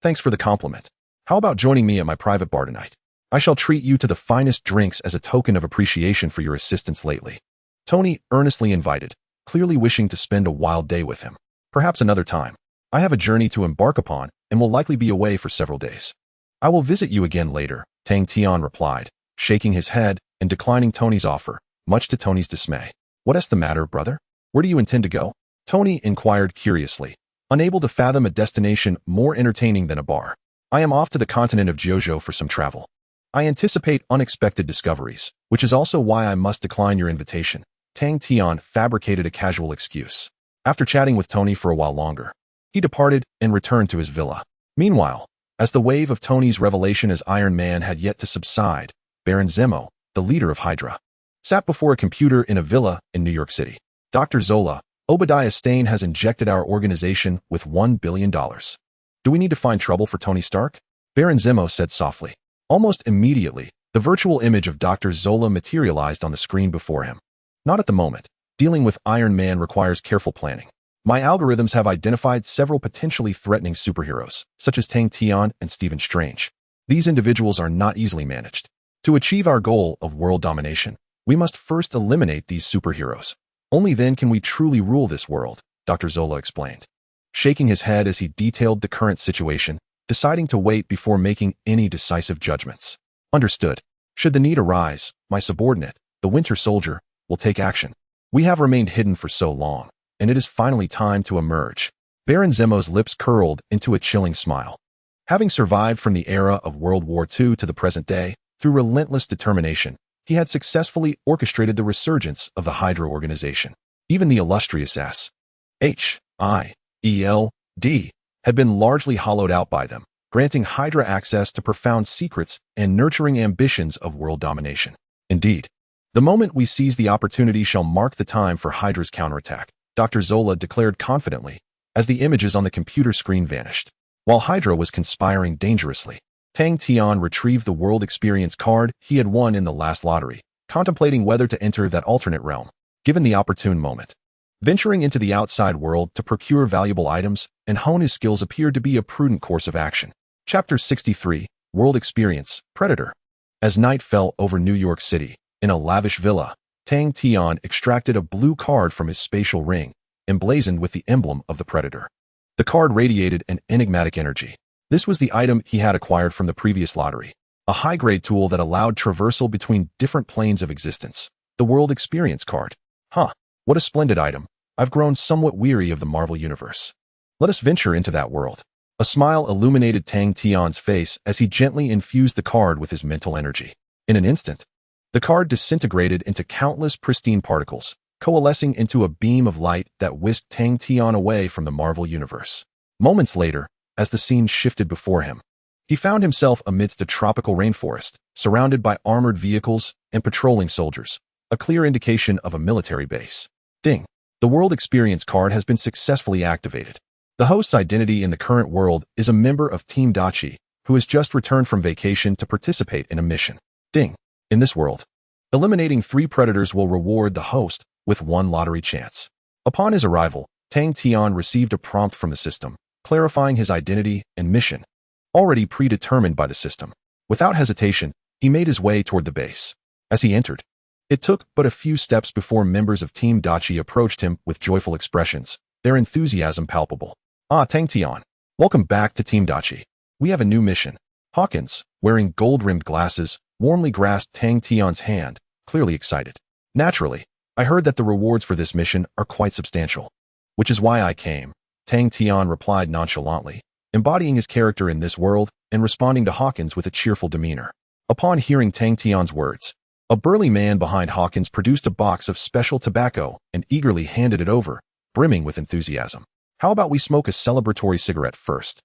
Thanks for the compliment. How about joining me at my private bar tonight? I shall treat you to the finest drinks as a token of appreciation for your assistance lately. Tony earnestly invited, clearly wishing to spend a wild day with him. Perhaps another time. I have a journey to embark upon and will likely be away for several days. I will visit you again later, Tang Tian replied, shaking his head and declining Tony's offer, much to Tony's dismay. What's the matter, brother? Where do you intend to go? Tony inquired curiously, unable to fathom a destination more entertaining than a bar. I am off to the continent of Jojo for some travel. I anticipate unexpected discoveries, which is also why I must decline your invitation. Tang Tian fabricated a casual excuse. After chatting with Tony for a while longer, he departed and returned to his villa. Meanwhile, as the wave of Tony's revelation as Iron Man had yet to subside, Baron Zemo, the leader of Hydra, sat before a computer in a villa in New York City. Dr. Zola, Obadiah Stane has injected our organization with $1 billion. Do we need to find trouble for Tony Stark? Baron Zemo said softly. Almost immediately, the virtual image of Dr. Zola materialized on the screen before him. Not at the moment. Dealing with Iron Man requires careful planning. My algorithms have identified several potentially threatening superheroes, such as Tang Tian and Stephen Strange. These individuals are not easily managed. To achieve our goal of world domination, we must first eliminate these superheroes. Only then can we truly rule this world, Dr. Zola explained, shaking his head as he detailed the current situation, deciding to wait before making any decisive judgments. Understood. Should the need arise, my subordinate, the Winter Soldier, will take action. We have remained hidden for so long, and it is finally time to emerge. Baron Zemo's lips curled into a chilling smile. Having survived from the era of World War II to the present day, through relentless determination, he had successfully orchestrated the resurgence of the Hydra organization. Even the illustrious S.H.I.E.L.D. had been largely hollowed out by them, granting Hydra access to profound secrets and nurturing ambitions of world domination. Indeed, the moment we seize the opportunity shall mark the time for Hydra's counterattack, Dr. Zola declared confidently, as the images on the computer screen vanished. While Hydra was conspiring dangerously, Tang Tian retrieved the world experience card he had won in the last lottery, contemplating whether to enter that alternate realm, given the opportune moment. Venturing into the outside world to procure valuable items and hone his skills appeared to be a prudent course of action. Chapter 63, World Experience, Predator. As night fell over New York City, in a lavish villa, Tang Tian extracted a blue card from his spatial ring, emblazoned with the emblem of the Predator. The card radiated an enigmatic energy. This was the item he had acquired from the previous lottery, a high-grade tool that allowed traversal between different planes of existence. The World Experience card. What a splendid item. I've grown somewhat weary of the Marvel Universe. Let us venture into that world. A smile illuminated Tang Tian's face as he gently infused the card with his mental energy. In an instant, the card disintegrated into countless pristine particles, coalescing into a beam of light that whisked Tang Tian away from the Marvel Universe. Moments later, as the scene shifted before him, he found himself amidst a tropical rainforest, surrounded by armored vehicles and patrolling soldiers, a clear indication of a military base. Ding! The World Experience card has been successfully activated. The host's identity in the current world is a member of Team Dachi, who has just returned from vacation to participate in a mission. Ding! In this world, eliminating 3 predators will reward the host with 1 lottery chance. Upon his arrival, Tang Tian received a prompt from the system, clarifying his identity and mission, already predetermined by the system. Without hesitation, he made his way toward the base. As he entered, it took but a few steps before members of Team Dachi approached him with joyful expressions, their enthusiasm palpable. Tang Tian. Welcome back to Team Dachi. We have a new mission. Hawkins, wearing gold-rimmed glasses, warmly grasped Tang Tian's hand, clearly excited. Naturally, I heard that the rewards for this mission are quite substantial. Which is why I came, Tang Tian replied nonchalantly, embodying his character in this world and responding to Hawkins with a cheerful demeanor. Upon hearing Tang Tian's words, a burly man behind Hawkins produced a box of special tobacco and eagerly handed it over, brimming with enthusiasm. How about we smoke a celebratory cigarette first?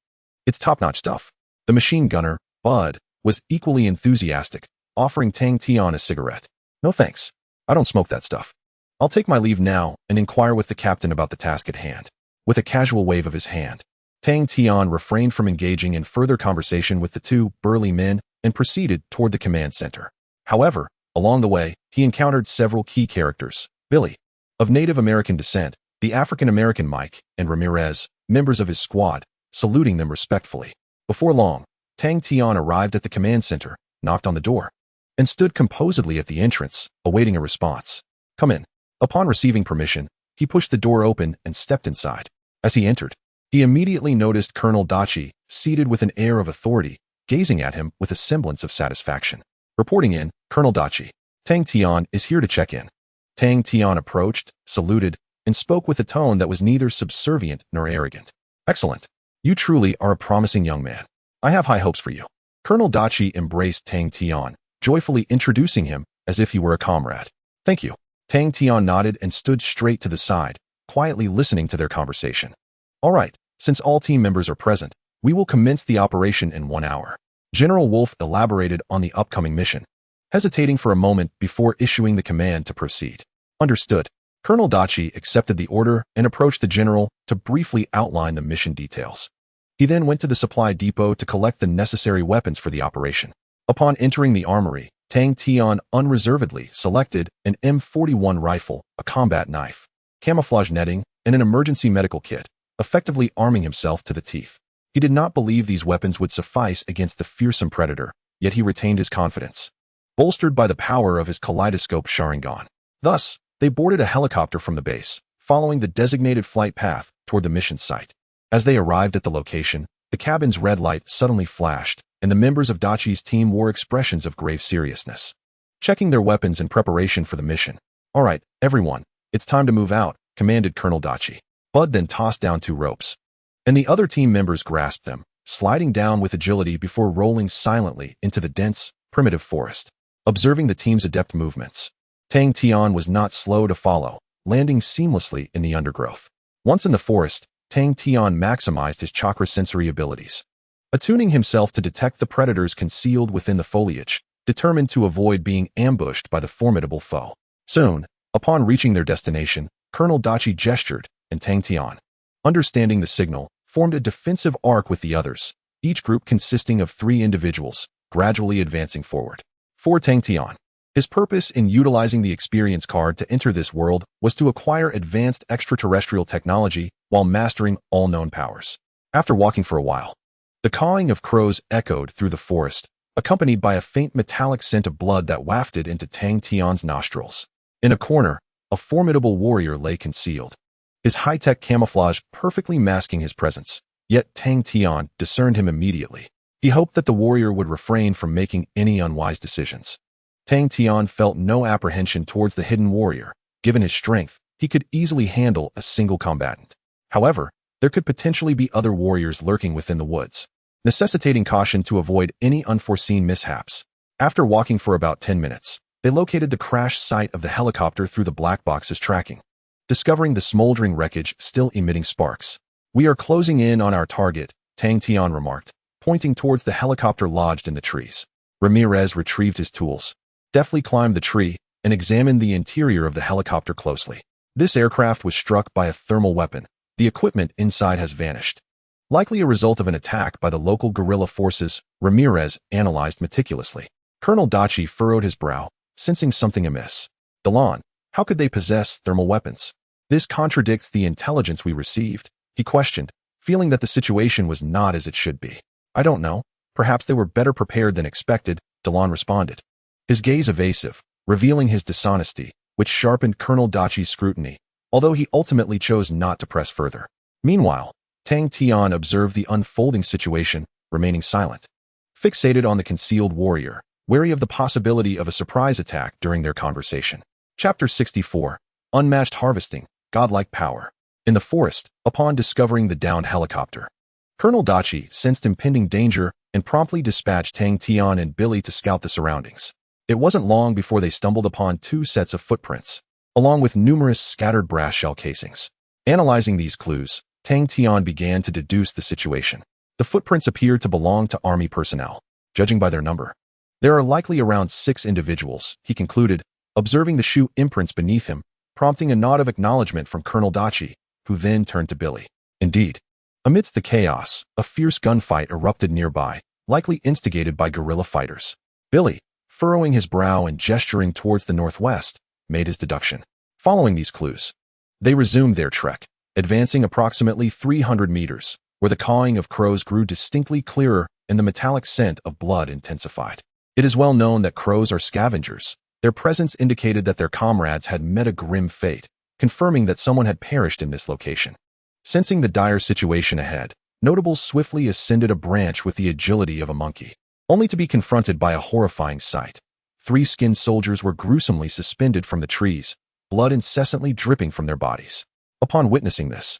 It's top-notch stuff. The machine gunner, Bud, was equally enthusiastic, offering Tang Tian a cigarette. No thanks. I don't smoke that stuff. I'll take my leave now and inquire with the captain about the task at hand. With a casual wave of his hand, Tang Tian refrained from engaging in further conversation with the 2 burly men and proceeded toward the command center. However, along the way, he encountered several key characters. Billy, Of Native American descent, the African-American Mike and Ramirez, members of his squad, saluting them respectfully. Before long, Tang Tian arrived at the command center, knocked on the door, and stood composedly at the entrance, awaiting a response. "Come in." Upon receiving permission, he pushed the door open and stepped inside. As he entered, he immediately noticed Colonel Dachi, seated with an air of authority, gazing at him with a semblance of satisfaction. Reporting in, Colonel Dachi. "Tang Tian is here to check in." Tang Tian approached, saluted, and spoke with a tone that was neither subservient nor arrogant. "Excellent. You truly are a promising young man. I have high hopes for you." Colonel Dachi embraced Tang Tian, joyfully introducing him as if he were a comrade. "Thank you." Tang Tian nodded and stood straight to the side, quietly listening to their conversation. "All right, since all team members are present, we will commence the operation in 1 hour." General Wolf elaborated on the upcoming mission, hesitating for a moment before issuing the command to proceed. "Understood." Colonel Dachi accepted the order and approached the general to briefly outline the mission details. He then went to the supply depot to collect the necessary weapons for the operation. Upon entering the armory, Tang Tian unreservedly selected an M41 rifle, a combat knife, camouflage netting, and an emergency medical kit, effectively arming himself to the teeth. He did not believe these weapons would suffice against the fearsome predator, yet he retained his confidence, bolstered by the power of his kaleidoscope Sharingan. Thus, they boarded a helicopter from the base, following the designated flight path toward the mission site. As they arrived at the location, the cabin's red light suddenly flashed, and the members of Dachi's team wore expressions of grave seriousness, checking their weapons in preparation for the mission. "All right, everyone, it's time to move out," commanded Colonel Dachi. Bud then tossed down 2 ropes, and the other team members grasped them, sliding down with agility before rolling silently into the dense, primitive forest. Observing the team's adept movements, Tang Tian was not slow to follow, landing seamlessly in the undergrowth. Once in the forest, Tang Tian maximized his chakra sensory abilities, attuning himself to detect the predators concealed within the foliage, determined to avoid being ambushed by the formidable foe. Soon, upon reaching their destination, Colonel Dachi gestured, and Tang Tian, understanding the signal, formed a defensive arc with the others, each group consisting of 3 individuals, gradually advancing forward. For Tang Tian, his purpose in utilizing the experience card to enter this world was to acquire advanced extraterrestrial technology while mastering all known powers. After walking for a while, the cawing of crows echoed through the forest, accompanied by a faint metallic scent of blood that wafted into Tang Tian's nostrils. In a corner, a formidable warrior lay concealed, his high-tech camouflage perfectly masking his presence, yet Tang Tian discerned him immediately. He hoped that the warrior would refrain from making any unwise decisions. Tang Tian felt no apprehension towards the hidden warrior. Given his strength, he could easily handle a single combatant. However, there could potentially be other warriors lurking within the woods, necessitating caution to avoid any unforeseen mishaps. After walking for about 10 minutes, they located the crash site of the helicopter through the black box's tracking, discovering the smoldering wreckage still emitting sparks. "We are closing in on our target," Tang Tian remarked, pointing towards the helicopter lodged in the trees. Ramirez retrieved his tools, deftly climbed the tree, and examined the interior of the helicopter closely. This aircraft was struck by a thermal weapon. The equipment inside has vanished, likely a result of an attack by the local guerrilla forces, Ramirez analyzed meticulously. Colonel Dachi furrowed his brow, sensing something amiss. "Dalan, how could they possess thermal weapons? This contradicts the intelligence we received," he questioned, feeling that the situation was not as it should be. "I don't know. Perhaps they were better prepared than expected," Dalan responded, his gaze evasive, revealing his dishonesty, which sharpened Colonel Dachi's scrutiny, although he ultimately chose not to press further. Meanwhile, Tang Tian observed the unfolding situation, remaining silent, fixated on the concealed warrior, wary of the possibility of a surprise attack during their conversation. Chapter 64. Unmatched Harvesting, Godlike Power. In the forest, upon discovering the downed helicopter, Colonel Dachi sensed impending danger and promptly dispatched Tang Tian and Billy to scout the surroundings. It wasn't long before they stumbled upon 2 sets of footprints, along with numerous scattered brass shell casings. Analyzing these clues, Tang Tian began to deduce the situation. The footprints appeared to belong to army personnel, judging by their number. There are likely around 6 individuals, he concluded, observing the shoe imprints beneath him, prompting a nod of acknowledgement from Colonel Dachi, who then turned to Billy. Indeed, amidst the chaos, a fierce gunfight erupted nearby, likely instigated by guerrilla fighters. Billy, furrowing his brow and gesturing towards the northwest, made his deduction. Following these clues, they resumed their trek, advancing approximately 300 meters, where the cawing of crows grew distinctly clearer and the metallic scent of blood intensified. It is well known that crows are scavengers. Their presence indicated that their comrades had met a grim fate, confirming that someone had perished in this location. Sensing the dire situation ahead, Notables swiftly ascended a branch with the agility of a monkey, only to be confronted by a horrifying sight. 3 skinned soldiers were gruesomely suspended from the trees, blood incessantly dripping from their bodies. Upon witnessing this,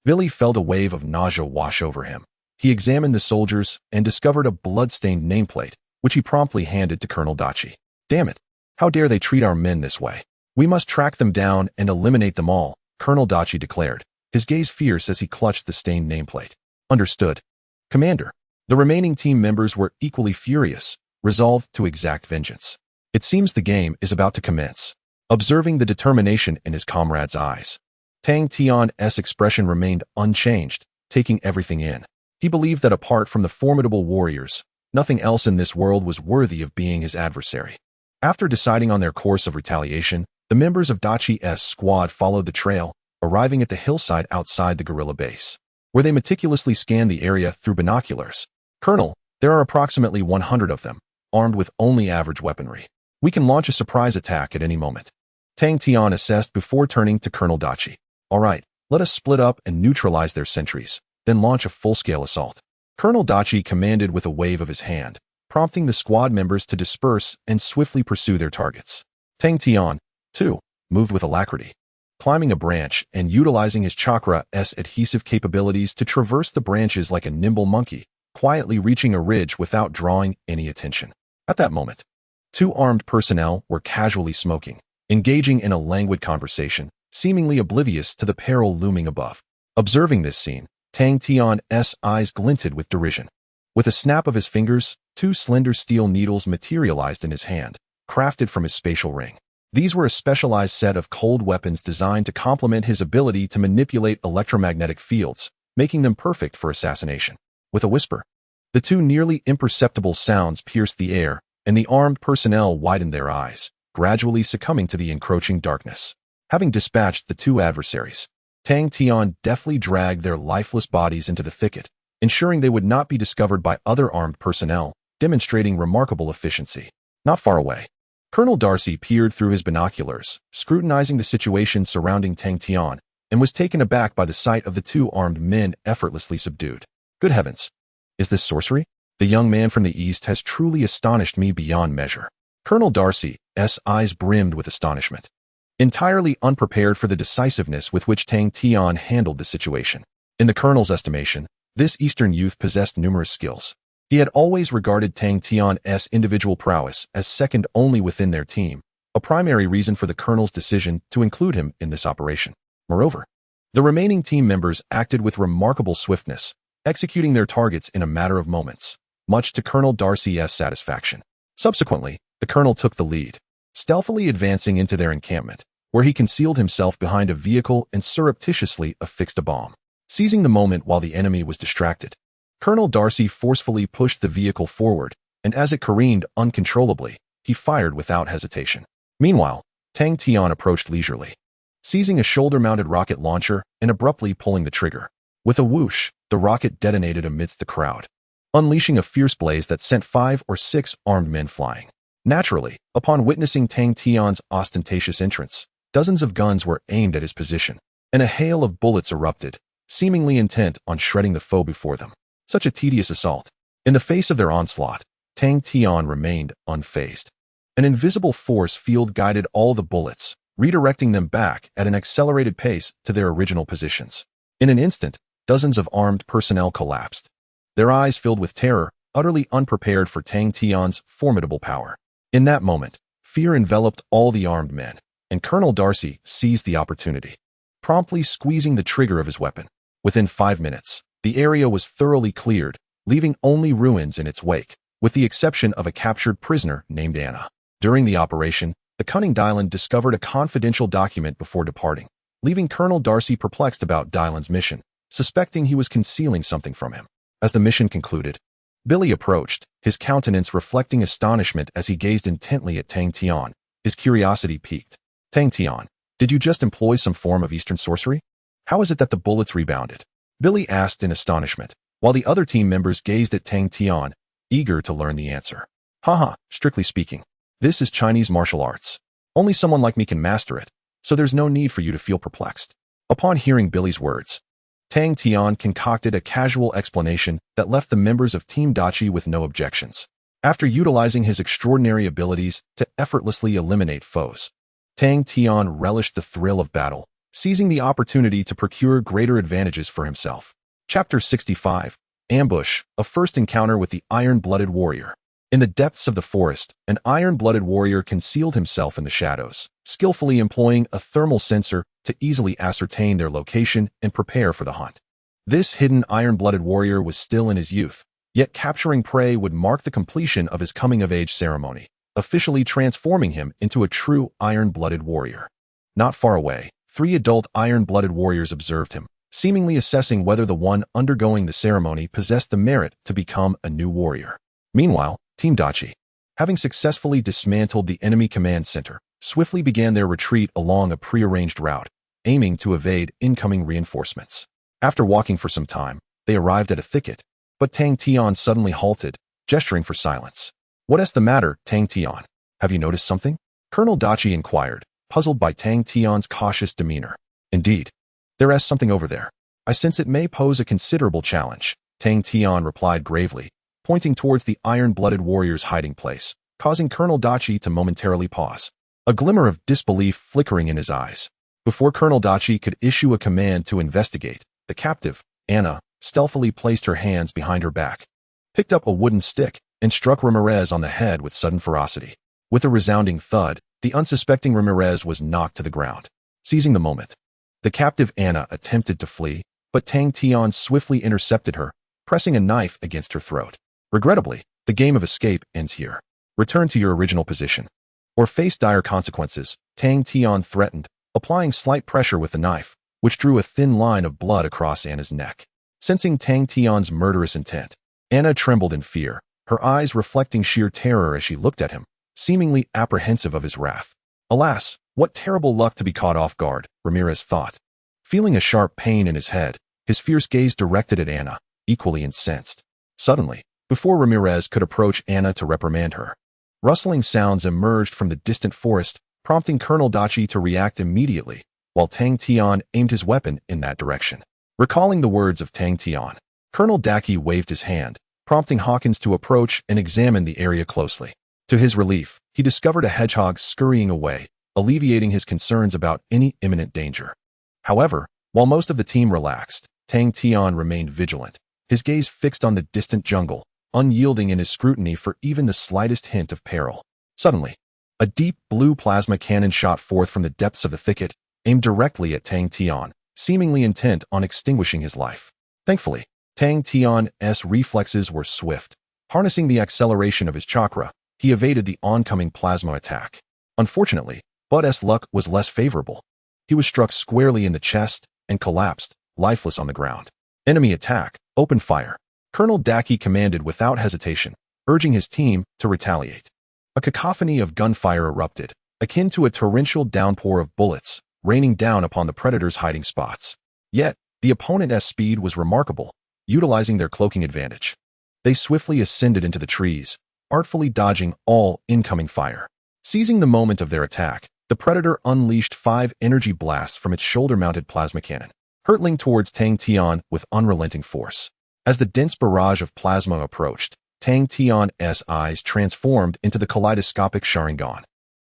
Billy felt a wave of nausea wash over him. He examined the soldiers and discovered a blood-stained nameplate, which he promptly handed to Colonel Dachi. "Damn it! How dare they treat our men this way? We must track them down and eliminate them all," Colonel Dachi declared, his gaze fierce as he clutched the stained nameplate. "Understood, Commander." The remaining team members were equally furious, resolved to exact vengeance. It seems the game is about to commence. Observing the determination in his comrade's eyes, Tang Tian's expression remained unchanged, taking everything in. He believed that apart from the formidable warriors, nothing else in this world was worthy of being his adversary. After deciding on their course of retaliation, the members of Dachi's squad followed the trail, arriving at the hillside outside the guerrilla base, where they meticulously scanned the area through binoculars. "Colonel, there are approximately 100 of them, armed with only average weaponry. We can launch a surprise attack at any moment," Tang Tian assessed before turning to Colonel Dachi. "All right, let us split up and neutralize their sentries, then launch a full-scale assault." Colonel Dachi commanded with a wave of his hand, prompting the squad members to disperse and swiftly pursue their targets. Tang Tian, too, moved with alacrity, climbing a branch and utilizing his chakra's adhesive capabilities to traverse the branches like a nimble monkey, quietly reaching a ridge without drawing any attention. At that moment, 2 armed personnel were casually smoking, engaging in a languid conversation, seemingly oblivious to the peril looming above. Observing this scene, Tang Tian's eyes glinted with derision. With a snap of his fingers, 2 slender steel needles materialized in his hand, crafted from his spatial ring. These were a specialized set of cold weapons designed to complement his ability to manipulate electromagnetic fields, making them perfect for assassination. With a whisper, the 2 nearly imperceptible sounds pierced the air, and the armed personnel widened their eyes, gradually succumbing to the encroaching darkness. Having dispatched the 2 adversaries, Tang Tian deftly dragged their lifeless bodies into the thicket, ensuring they would not be discovered by other armed personnel, demonstrating remarkable efficiency. Not far away, Colonel Darcy peered through his binoculars, scrutinizing the situation surrounding Tang Tian, and was taken aback by the sight of the 2 armed men effortlessly subdued. "Good heavens! Is this sorcery? The young man from the east has truly astonished me beyond measure." Colonel Darcy's eyes brimmed with astonishment, entirely unprepared for the decisiveness with which Tang Tian handled the situation. In the colonel's estimation, this eastern youth possessed numerous skills. He had always regarded Tang Tian's individual prowess as second only within their team, a primary reason for the colonel's decision to include him in this operation. Moreover, the remaining team members acted with remarkable swiftness, executing their targets in a matter of moments, much to Colonel Darcy's satisfaction. Subsequently, the colonel took the lead, stealthily advancing into their encampment, where he concealed himself behind a vehicle and surreptitiously affixed a bomb. Seizing the moment while the enemy was distracted, Colonel Darcy forcefully pushed the vehicle forward, and as it careened uncontrollably, he fired without hesitation. Meanwhile, Tang Tian approached leisurely, seizing a shoulder-mounted rocket launcher and abruptly pulling the trigger. With a whoosh, the rocket detonated amidst the crowd, unleashing a fierce blaze that sent 5 or 6 armed men flying. Naturally, upon witnessing Tang Tian's ostentatious entrance, dozens of guns were aimed at his position, and a hail of bullets erupted, seemingly intent on shredding the foe before them. Such a tedious assault. In the face of their onslaught, Tang Tian remained unfazed. An invisible force field guided all the bullets, redirecting them back at an accelerated pace to their original positions. In an instant, dozens of armed personnel collapsed, their eyes filled with terror, utterly unprepared for Tang Tian's formidable power. In that moment, fear enveloped all the armed men, and Colonel Darcy seized the opportunity, promptly squeezing the trigger of his weapon. Within 5 minutes, the area was thoroughly cleared, leaving only ruins in its wake, with the exception of a captured prisoner named Anna. During the operation, the cunning Dylan discovered a confidential document before departing, leaving Colonel Darcy perplexed about Dylan's mission, suspecting he was concealing something from him. As the mission concluded, Billy approached, his countenance reflecting astonishment as he gazed intently at Tang Tian, his curiosity piqued. "Tang Tian, Did you just employ some form of Eastern sorcery? How is it that the bullets rebounded? Billy asked in astonishment, while the other team members gazed at Tang Tian, eager to learn the answer. Haha, strictly speaking, this is Chinese martial arts. Only someone like me can master it, so there's no need for you to feel perplexed. Upon hearing Billy's words, Tang Tian concocted a casual explanation that left the members of Team Dachi with no objections. After utilizing his extraordinary abilities to effortlessly eliminate foes, Tang Tian relished the thrill of battle, seizing the opportunity to procure greater advantages for himself. Chapter 65, Ambush, a first encounter with the iron-blooded warrior. In the depths of the forest, an iron-blooded warrior concealed himself in the shadows, skillfully employing a thermal sensor to easily ascertain their location and prepare for the hunt. This hidden iron-blooded warrior was still in his youth, yet capturing prey would mark the completion of his coming-of-age ceremony, officially transforming him into a true iron-blooded warrior. Not far away, 3 adult iron-blooded warriors observed him, seemingly assessing whether the one undergoing the ceremony possessed the merit to become a new warrior. Meanwhile, Team Dachi, having successfully dismantled the enemy command center, swiftly began their retreat along a prearranged route, aiming to evade incoming reinforcements. After walking for some time, they arrived at a thicket, but Tang Tian suddenly halted, gesturing for silence. What's the matter, Tang Tian? Have you noticed something? Colonel Dachi inquired, puzzled by Tang Tian's cautious demeanor. Indeed, there is something over there. I sense it may pose a considerable challenge, Tang Tian replied gravely, pointing towards the iron-blooded warrior's hiding place, causing Colonel Dachi to momentarily pause, a glimmer of disbelief flickering in his eyes. Before Colonel Dachi could issue a command to investigate, the captive, Anna, stealthily placed her hands behind her back, picked up a wooden stick, and struck Ramirez on the head with sudden ferocity. With a resounding thud, the unsuspecting Ramirez was knocked to the ground. Seizing the moment, the captive Anna attempted to flee, but Tang Tian swiftly intercepted her, pressing a knife against her throat. Regrettably, the game of escape ends here. Return to your original position, or face dire consequences, Tang Tian threatened, applying slight pressure with the knife, which drew a thin line of blood across Anna's neck. Sensing Tang Tian's murderous intent, Anna trembled in fear, her eyes reflecting sheer terror as she looked at him, seemingly apprehensive of his wrath. Alas, what terrible luck to be caught off guard, Ramirez thought. Feeling a sharp pain in his head, his fierce gaze directed at Anna, equally incensed. Suddenly, before Ramirez could approach Anna to reprimand her, rustling sounds emerged from the distant forest, prompting Colonel Dachi to react immediately, while Tang Tian aimed his weapon in that direction. Recalling the words of Tang Tian, Colonel Dachi waved his hand, prompting Hawkins to approach and examine the area closely. To his relief, he discovered a hedgehog scurrying away, alleviating his concerns about any imminent danger. However, while most of the team relaxed, Tang Tian remained vigilant, his gaze fixed on the distant jungle, unyielding in his scrutiny for even the slightest hint of peril. Suddenly, a deep blue plasma cannon shot forth from the depths of the thicket, aimed directly at Tang Tian, seemingly intent on extinguishing his life. Thankfully, Tang Tian's reflexes were swift. Harnessing the acceleration of his chakra, he evaded the oncoming plasma attack. Unfortunately, Bud's luck was less favorable. He was struck squarely in the chest and collapsed, lifeless on the ground. Enemy attack, open fire. Colonel Dachi commanded without hesitation, urging his team to retaliate. A cacophony of gunfire erupted, akin to a torrential downpour of bullets, raining down upon the predator's hiding spots. Yet, the opponent's speed was remarkable, utilizing their cloaking advantage. They swiftly ascended into the trees, artfully dodging all incoming fire. Seizing the moment of their attack, the predator unleashed 5 energy blasts from its shoulder-mounted plasma cannon, hurtling towards Tang Tian with unrelenting force. As the dense barrage of plasma approached, Tang Tian's eyes transformed into the kaleidoscopic Sharingan,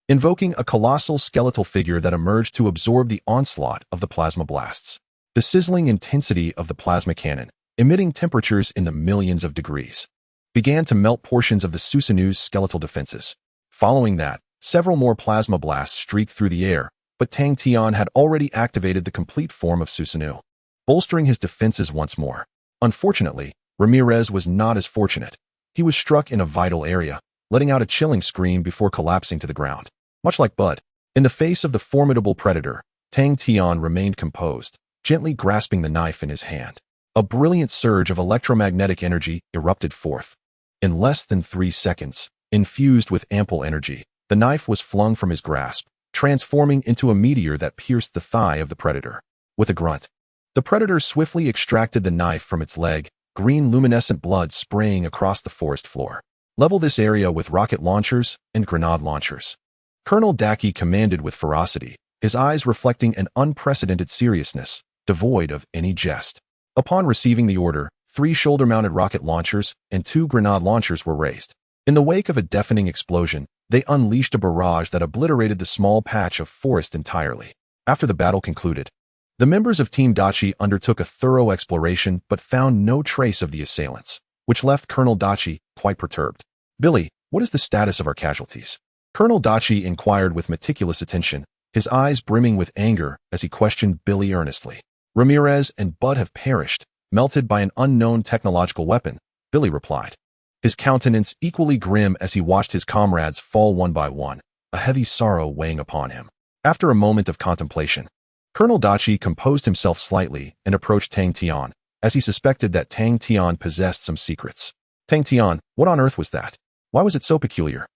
invoking a colossal skeletal figure that emerged to absorb the onslaught of the plasma blasts. The sizzling intensity of the plasma cannon, emitting temperatures in the millions of degrees, began to melt portions of the Susanu's skeletal defenses. Following that, several more plasma blasts streaked through the air, but Tang Tian had already activated the complete form of Susanu, bolstering his defenses once more. Unfortunately, Ramirez was not as fortunate. He was struck in a vital area, letting out a chilling scream before collapsing to the ground. Much like Bud, in the face of the formidable predator, Tang Tian remained composed, gently grasping the knife in his hand. A brilliant surge of electromagnetic energy erupted forth. In less than 3 seconds, infused with ample energy, the knife was flung from his grasp, transforming into a meteor that pierced the thigh of the predator. With a grunt, the predator swiftly extracted the knife from its leg, green luminescent blood spraying across the forest floor. Level this area with rocket launchers and grenade launchers. Colonel Daki commanded with ferocity, his eyes reflecting an unprecedented seriousness, devoid of any jest. Upon receiving the order, 3 shoulder-mounted rocket launchers and 2 grenade launchers were raised. In the wake of a deafening explosion, they unleashed a barrage that obliterated the small patch of forest entirely. After the battle concluded, the members of Team Dachi undertook a thorough exploration but found no trace of the assailants, which left Colonel Dachi quite perturbed. "Billy, what is the status of our casualties?" Colonel Dachi inquired with meticulous attention, his eyes brimming with anger as he questioned Billy earnestly. "Ramirez and Bud have perished, melted by an unknown technological weapon," Billy replied, his countenance equally grim as he watched his comrades fall one by one, a heavy sorrow weighing upon him. After a moment of contemplation, Colonel Dachi composed himself slightly and approached Tang Tian, as he suspected that Tang Tian possessed some secrets. "Tang Tian, what on earth was that? Why was it so peculiar?"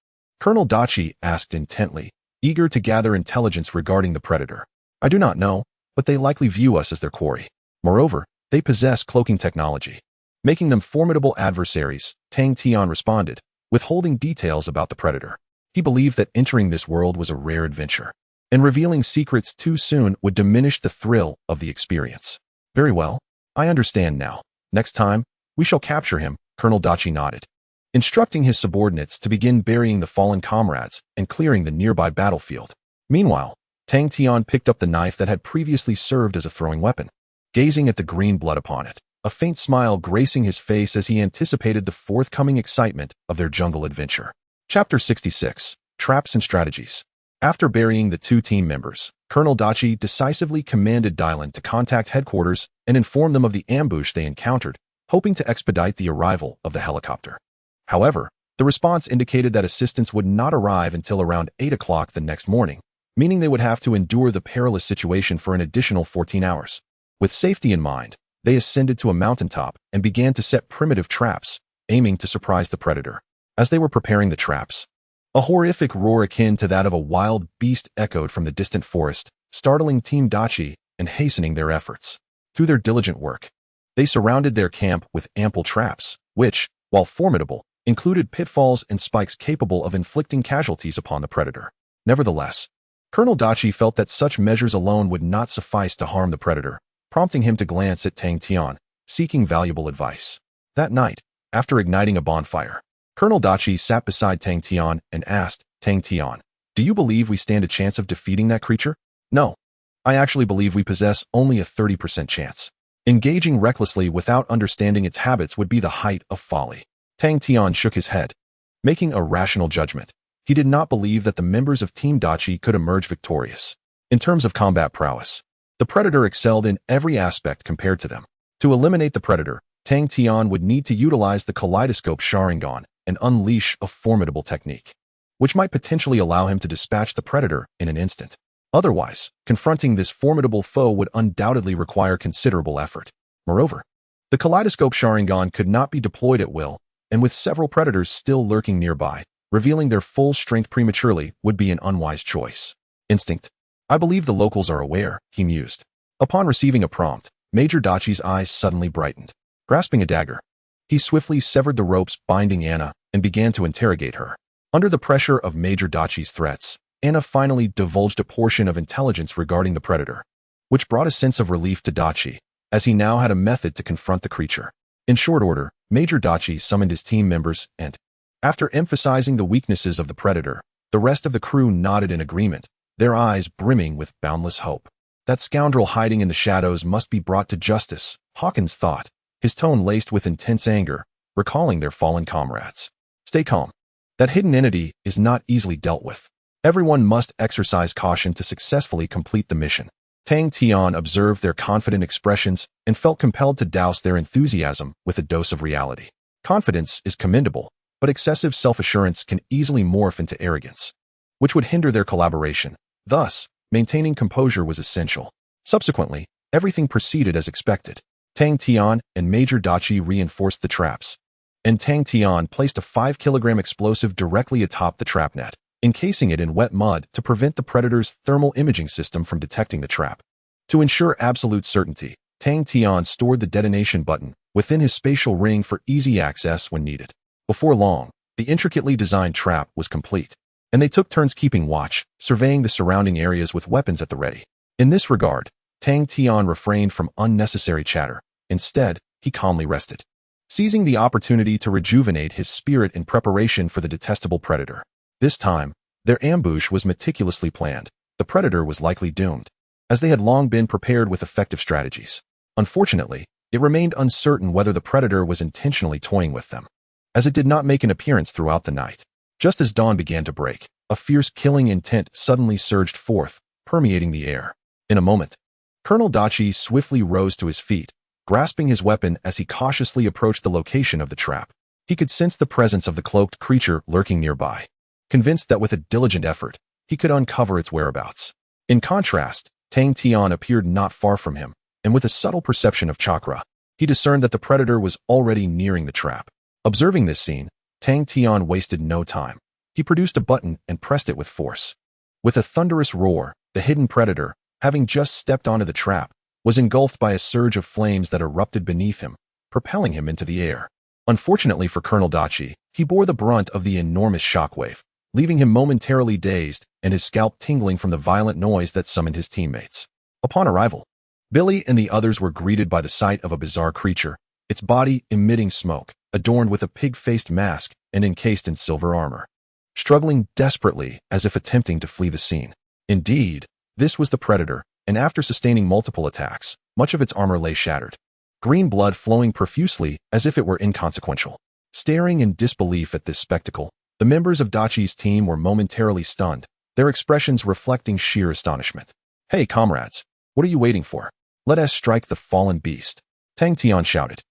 Colonel Dachi asked intently, eager to gather intelligence regarding the predator. "I do not know, but they likely view us as their quarry. Moreover, they possess cloaking technology, making them formidable adversaries," Tang Tian responded, withholding details about the predator. He believed that entering this world was a rare adventure, and revealing secrets too soon would diminish the thrill of the experience. "Very well, I understand now. Next time, we shall capture him," Colonel Dachi nodded, instructing his subordinates to begin burying the fallen comrades and clearing the nearby battlefield. Meanwhile, Tang Tian picked up the knife that had previously served as a throwing weapon, gazing at the green blood upon it, a faint smile gracing his face as he anticipated the forthcoming excitement of their jungle adventure. Chapter 66: Traps and Strategies. After burying the 2 team members, Colonel Dachi decisively commanded Dylan to contact headquarters and inform them of the ambush they encountered, hoping to expedite the arrival of the helicopter. However, the response indicated that assistance would not arrive until around 8 o'clock the next morning, meaning they would have to endure the perilous situation for an additional 14 hours. With safety in mind, they ascended to a mountaintop and began to set primitive traps, aiming to surprise the predator. As they were preparing the traps, a horrific roar akin to that of a wild beast echoed from the distant forest, startling Team Dachi and hastening their efforts. Through their diligent work, they surrounded their camp with ample traps, which, while formidable, included pitfalls and spikes capable of inflicting casualties upon the predator. Nevertheless, Colonel Dachi felt that such measures alone would not suffice to harm the predator, prompting him to glance at Tang Tian, seeking valuable advice. That night, after igniting a bonfire, Colonel Dachi sat beside Tang Tian and asked, "Tang Tian, do you believe we stand a chance of defeating that creature?" "No. I actually believe we possess only a 30% chance. Engaging recklessly without understanding its habits would be the height of folly." Tang Tian shook his head, making a rational judgment. He did not believe that the members of Team Dachi could emerge victorious. In terms of combat prowess, the predator excelled in every aspect compared to them. To eliminate the predator, Tang Tian would need to utilize the kaleidoscope Sharingan and unleash a formidable technique, which might potentially allow him to dispatch the predator in an instant. Otherwise, confronting this formidable foe would undoubtedly require considerable effort. Moreover, the kaleidoscope Sharingan could not be deployed at will, and with several predators still lurking nearby, revealing their full strength prematurely would be an unwise choice. Instinct. "I believe the locals are aware," he mused. Upon receiving a prompt, Major Dachi's eyes suddenly brightened. Grasping a dagger, he swiftly severed the ropes binding Anna and began to interrogate her. Under the pressure of Major Dachi's threats, Anna finally divulged a portion of intelligence regarding the predator, which brought a sense of relief to Dachi, as he now had a method to confront the creature. In short order, Major Dachi summoned his team members and, after emphasizing the weaknesses of the predator, the rest of the crew nodded in agreement, their eyes brimming with boundless hope. That scoundrel hiding in the shadows must be brought to justice, Hawkins thought, his tone laced with intense anger, recalling their fallen comrades. "Stay calm. That hidden entity is not easily dealt with. Everyone must exercise caution to successfully complete the mission." Tang Tian observed their confident expressions and felt compelled to douse their enthusiasm with a dose of reality. Confidence is commendable, but excessive self-assurance can easily morph into arrogance, which would hinder their collaboration. Thus, maintaining composure was essential. Subsequently, everything proceeded as expected. Tang Tian and Major Dachi reinforced the traps, and Tang Tian placed a 5-kilogram explosive directly atop the trap net, encasing it in wet mud to prevent the Predator's thermal imaging system from detecting the trap. To ensure absolute certainty, Tang Tian stored the detonation button within his spatial ring for easy access when needed. Before long, the intricately designed trap was complete, and they took turns keeping watch, surveying the surrounding areas with weapons at the ready. In this regard, Tang Tian refrained from unnecessary chatter. Instead, he calmly rested, seizing the opportunity to rejuvenate his spirit in preparation for the detestable Predator. This time, their ambush was meticulously planned. The Predator was likely doomed, as they had long been prepared with effective strategies. Unfortunately, it remained uncertain whether the Predator was intentionally toying with them, as it did not make an appearance throughout the night. Just as dawn began to break, a fierce killing intent suddenly surged forth, permeating the air. In a moment, Colonel Dachi swiftly rose to his feet, grasping his weapon as he cautiously approached the location of the trap. He could sense the presence of the cloaked creature lurking nearby, convinced that with a diligent effort, he could uncover its whereabouts. In contrast, Tang Tian appeared not far from him, and with a subtle perception of chakra, he discerned that the Predator was already nearing the trap. Observing this scene, Tang Tian wasted no time. He produced a button and pressed it with force. With a thunderous roar, the hidden Predator, having just stepped onto the trap, was engulfed by a surge of flames that erupted beneath him, propelling him into the air. Unfortunately for Colonel Dachi, he bore the brunt of the enormous shockwave, leaving him momentarily dazed and his scalp tingling from the violent noise that summoned his teammates. Upon arrival, Billy and the others were greeted by the sight of a bizarre creature, its body emitting smoke, adorned with a pig-faced mask and encased in silver armor, struggling desperately as if attempting to flee the scene. Indeed, this was the Predator, and after sustaining multiple attacks, much of its armor lay shattered, green blood flowing profusely as if it were inconsequential. Staring in disbelief at this spectacle, the members of Dachi's team were momentarily stunned, their expressions reflecting sheer astonishment. "Hey, comrades, what are you waiting for? Let us strike the fallen beast," Tang Tian shouted,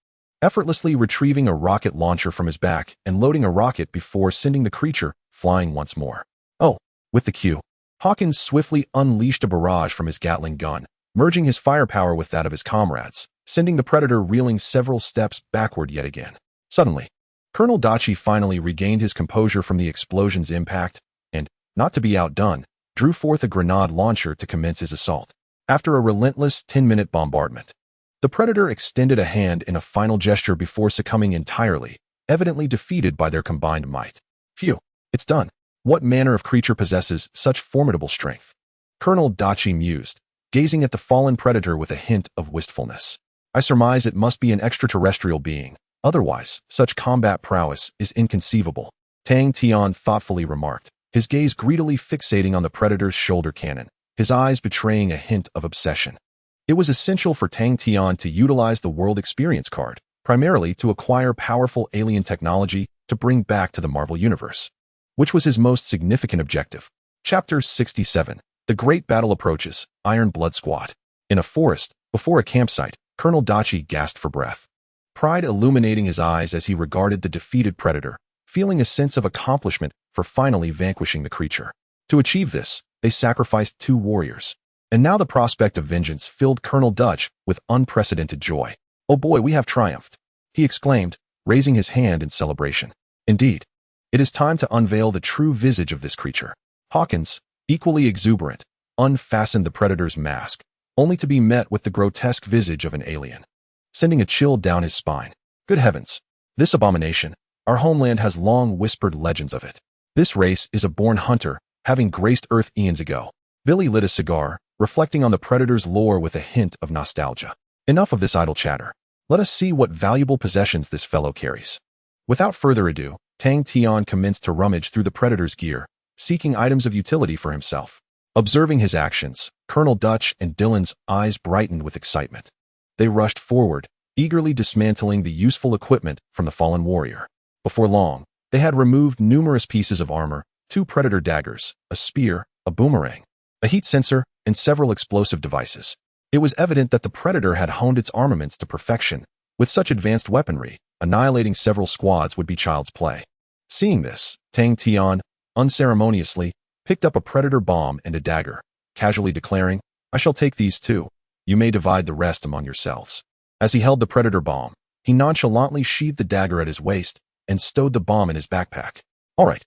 effortlessly retrieving a rocket launcher from his back and loading a rocket before sending the creature flying once more. Oh, with the cue, Hawkins swiftly unleashed a barrage from his Gatling gun, merging his firepower with that of his comrades, sending the Predator reeling several steps backward yet again. Suddenly, Colonel Dachi finally regained his composure from the explosion's impact and, not to be outdone, drew forth a grenade launcher to commence his assault. After a relentless 10-minute bombardment, the Predator extended a hand in a final gesture before succumbing entirely, evidently defeated by their combined might. Phew, it's done. What manner of creature possesses such formidable strength? Colonel Dachi mused, gazing at the fallen Predator with a hint of wistfulness. I surmise it must be an extraterrestrial being. Otherwise, such combat prowess is inconceivable, Tang Tian thoughtfully remarked, his gaze greedily fixating on the Predator's shoulder cannon, his eyes betraying a hint of obsession. It was essential for Tang Tian to utilize the World Experience card, primarily to acquire powerful alien technology to bring back to the Marvel Universe, which was his most significant objective. Chapter 67. The Great Battle Approaches, Iron Blood Squad. In a forest, before a campsite, Colonel Dachi gasped for breath, pride illuminating his eyes as he regarded the defeated Predator, feeling a sense of accomplishment for finally vanquishing the creature. To achieve this, they sacrificed 2 warriors, and now the prospect of vengeance filled Colonel Dutch with unprecedented joy. "Oh boy, we have triumphed," he exclaimed, raising his hand in celebration. Indeed, it is time to unveil the true visage of this creature. Hawkins, equally exuberant, unfastened the Predator's mask, only to be met with the grotesque visage of an alien, sending a chill down his spine. Good heavens! This abomination, our homeland has long whispered legends of it. This race is a born hunter, having graced Earth eons ago. Billy lit a cigar, reflecting on the Predator's lore with a hint of nostalgia. Enough of this idle chatter. Let us see what valuable possessions this fellow carries. Without further ado, Tang Tian commenced to rummage through the Predator's gear, seeking items of utility for himself. Observing his actions, Colonel Dutch and Dylan's eyes brightened with excitement. They rushed forward, eagerly dismantling the useful equipment from the fallen warrior. Before long, they had removed numerous pieces of armor, 2 Predator daggers, a spear, a boomerang, a heat sensor, and several explosive devices. It was evident that the Predator had honed its armaments to perfection. With such advanced weaponry, annihilating several squads would be child's play. Seeing this, Tang Tian, unceremoniously, picked up a Predator bomb and a dagger, casually declaring, "I shall take these too. You may divide the rest among yourselves." As he held the Predator bomb, he nonchalantly sheathed the dagger at his waist and stowed the bomb in his backpack. "All right,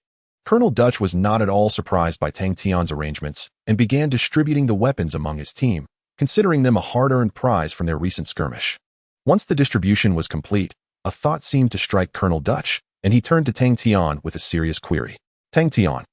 Colonel Dutch was not at all surprised by Tang Tian's arrangements and began distributing the weapons among his team, considering them a hard-earned prize from their recent skirmish. Once the distribution was complete, a thought seemed to strike Colonel Dutch, and he turned to Tang Tian with a serious query. Tang Tian,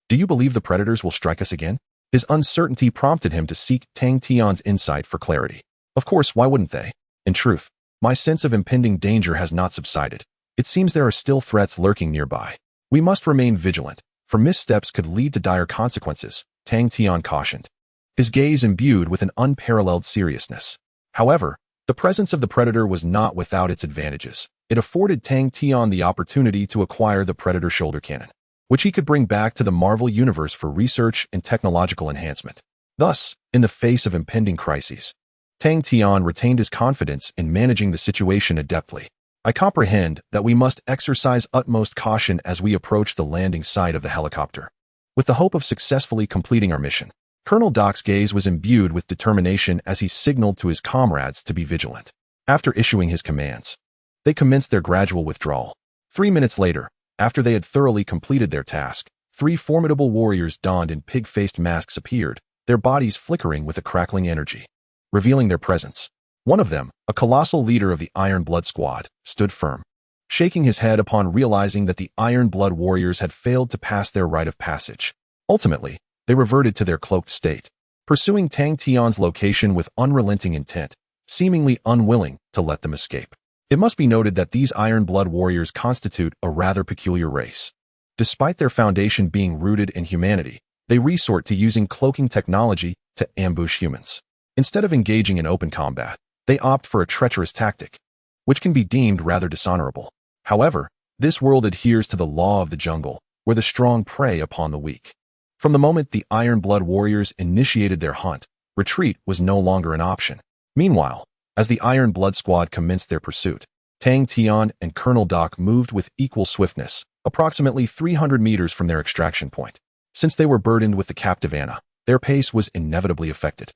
do you believe the predators will strike us again? His uncertainty prompted him to seek Tang Tian's insight for clarity. Of course, why wouldn't they? In truth, my sense of impending danger has not subsided. It seems there are still threats lurking nearby. We must remain vigilant, for missteps could lead to dire consequences, Tang Tian cautioned, his gaze imbued with an unparalleled seriousness. However, the presence of the predator was not without its advantages. It afforded Tang Tian the opportunity to acquire the Predator shoulder cannon, which he could bring back to the Marvel Universe for research and technological enhancement. Thus, in the face of impending crises, Tang Tian retained his confidence in managing the situation adeptly. I comprehend that we must exercise utmost caution as we approach the landing site of the helicopter, with the hope of successfully completing our mission. Colonel Doc's gaze was imbued with determination as he signaled to his comrades to be vigilant. After issuing his commands, they commenced their gradual withdrawal. 3 minutes later, after they had thoroughly completed their task, 3 formidable warriors donned in pig-faced masks appeared, their bodies flickering with a crackling energy, revealing their presence. One of them, a colossal leader of the Iron Blood Squad, stood firm, shaking his head upon realizing that the Iron Blood warriors had failed to pass their rite of passage. Ultimately, they reverted to their cloaked state, pursuing Tang Tian's location with unrelenting intent, seemingly unwilling to let them escape. It must be noted that these Iron Blood warriors constitute a rather peculiar race. Despite their foundation being rooted in humanity, they resort to using cloaking technology to ambush humans. Instead of engaging in open combat, they opt for a treacherous tactic, which can be deemed rather dishonorable. However, this world adheres to the law of the jungle, where the strong prey upon the weak. From the moment the Iron Blood warriors initiated their hunt, retreat was no longer an option. Meanwhile, as the Iron Blood Squad commenced their pursuit, Tang Tian and Colonel Doc moved with equal swiftness, approximately 300 meters from their extraction point. Since they were burdened with the captive Anna, their pace was inevitably affected.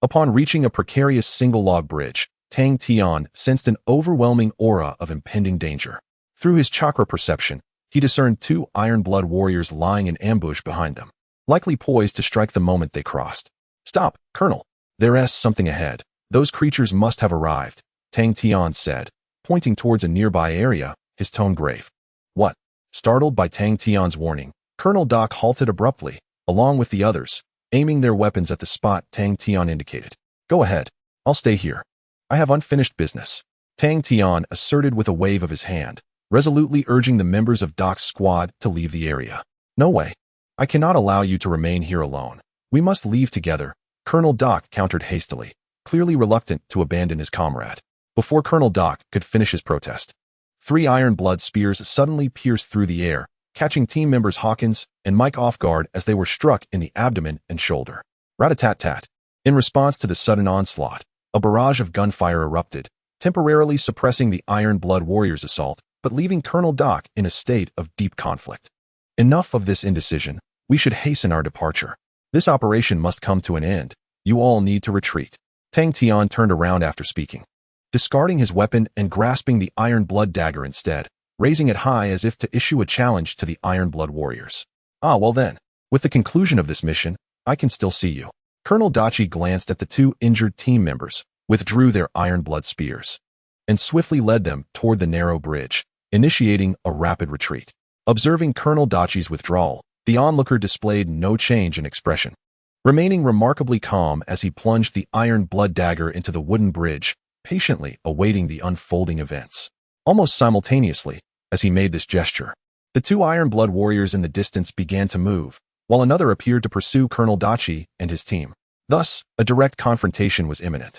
Upon reaching a precarious single-log bridge, Tang Tian sensed an overwhelming aura of impending danger. Through his chakra perception, he discerned 2 Iron Blood warriors lying in ambush behind them, likely poised to strike the moment they crossed. "Stop, Colonel. There's something ahead. Those creatures must have arrived," Tang Tian said, pointing towards a nearby area, his tone grave. "What?" Startled by Tang Tian's warning, Colonel Doc halted abruptly, along with the others, aiming their weapons at the spot Tang Tian indicated. "Go ahead. I'll stay here. I have unfinished business," Tang Tian asserted with a wave of his hand, resolutely urging the members of Doc's squad to leave the area. "No way. I cannot allow you to remain here alone. We must leave together," Colonel Doc countered hastily, clearly reluctant to abandon his comrade. Before Colonel Doc could finish his protest, 3 Iron Blood spears suddenly pierced through the air, catching team members Hawkins and Mike off guard as they were struck in the abdomen and shoulder. Rat-a-tat-tat. In response to the sudden onslaught, a barrage of gunfire erupted, temporarily suppressing the Iron Blood warriors' assault, but leaving Colonel Doc in a state of deep conflict. "Enough of this indecision. We should hasten our departure. This operation must come to an end. You all need to retreat." Tang Tian turned around after speaking, discarding his weapon and grasping the Iron Blood dagger instead, raising it high as if to issue a challenge to the Iron Blood warriors. "Ah, well then, with the conclusion of this mission, I can still see you." Colonel Dachi glanced at the 2 injured team members, withdrew their Iron Blood spears, and swiftly led them toward the narrow bridge, initiating a rapid retreat. Observing Colonel Dachi's withdrawal, the onlooker displayed no change in expression, remaining remarkably calm as he plunged the Iron Blood dagger into the wooden bridge, patiently awaiting the unfolding events. Almost simultaneously, as he made this gesture, the 2 Iron Blood warriors in the distance began to move, while another appeared to pursue Colonel Dachi and his team. Thus, a direct confrontation was imminent,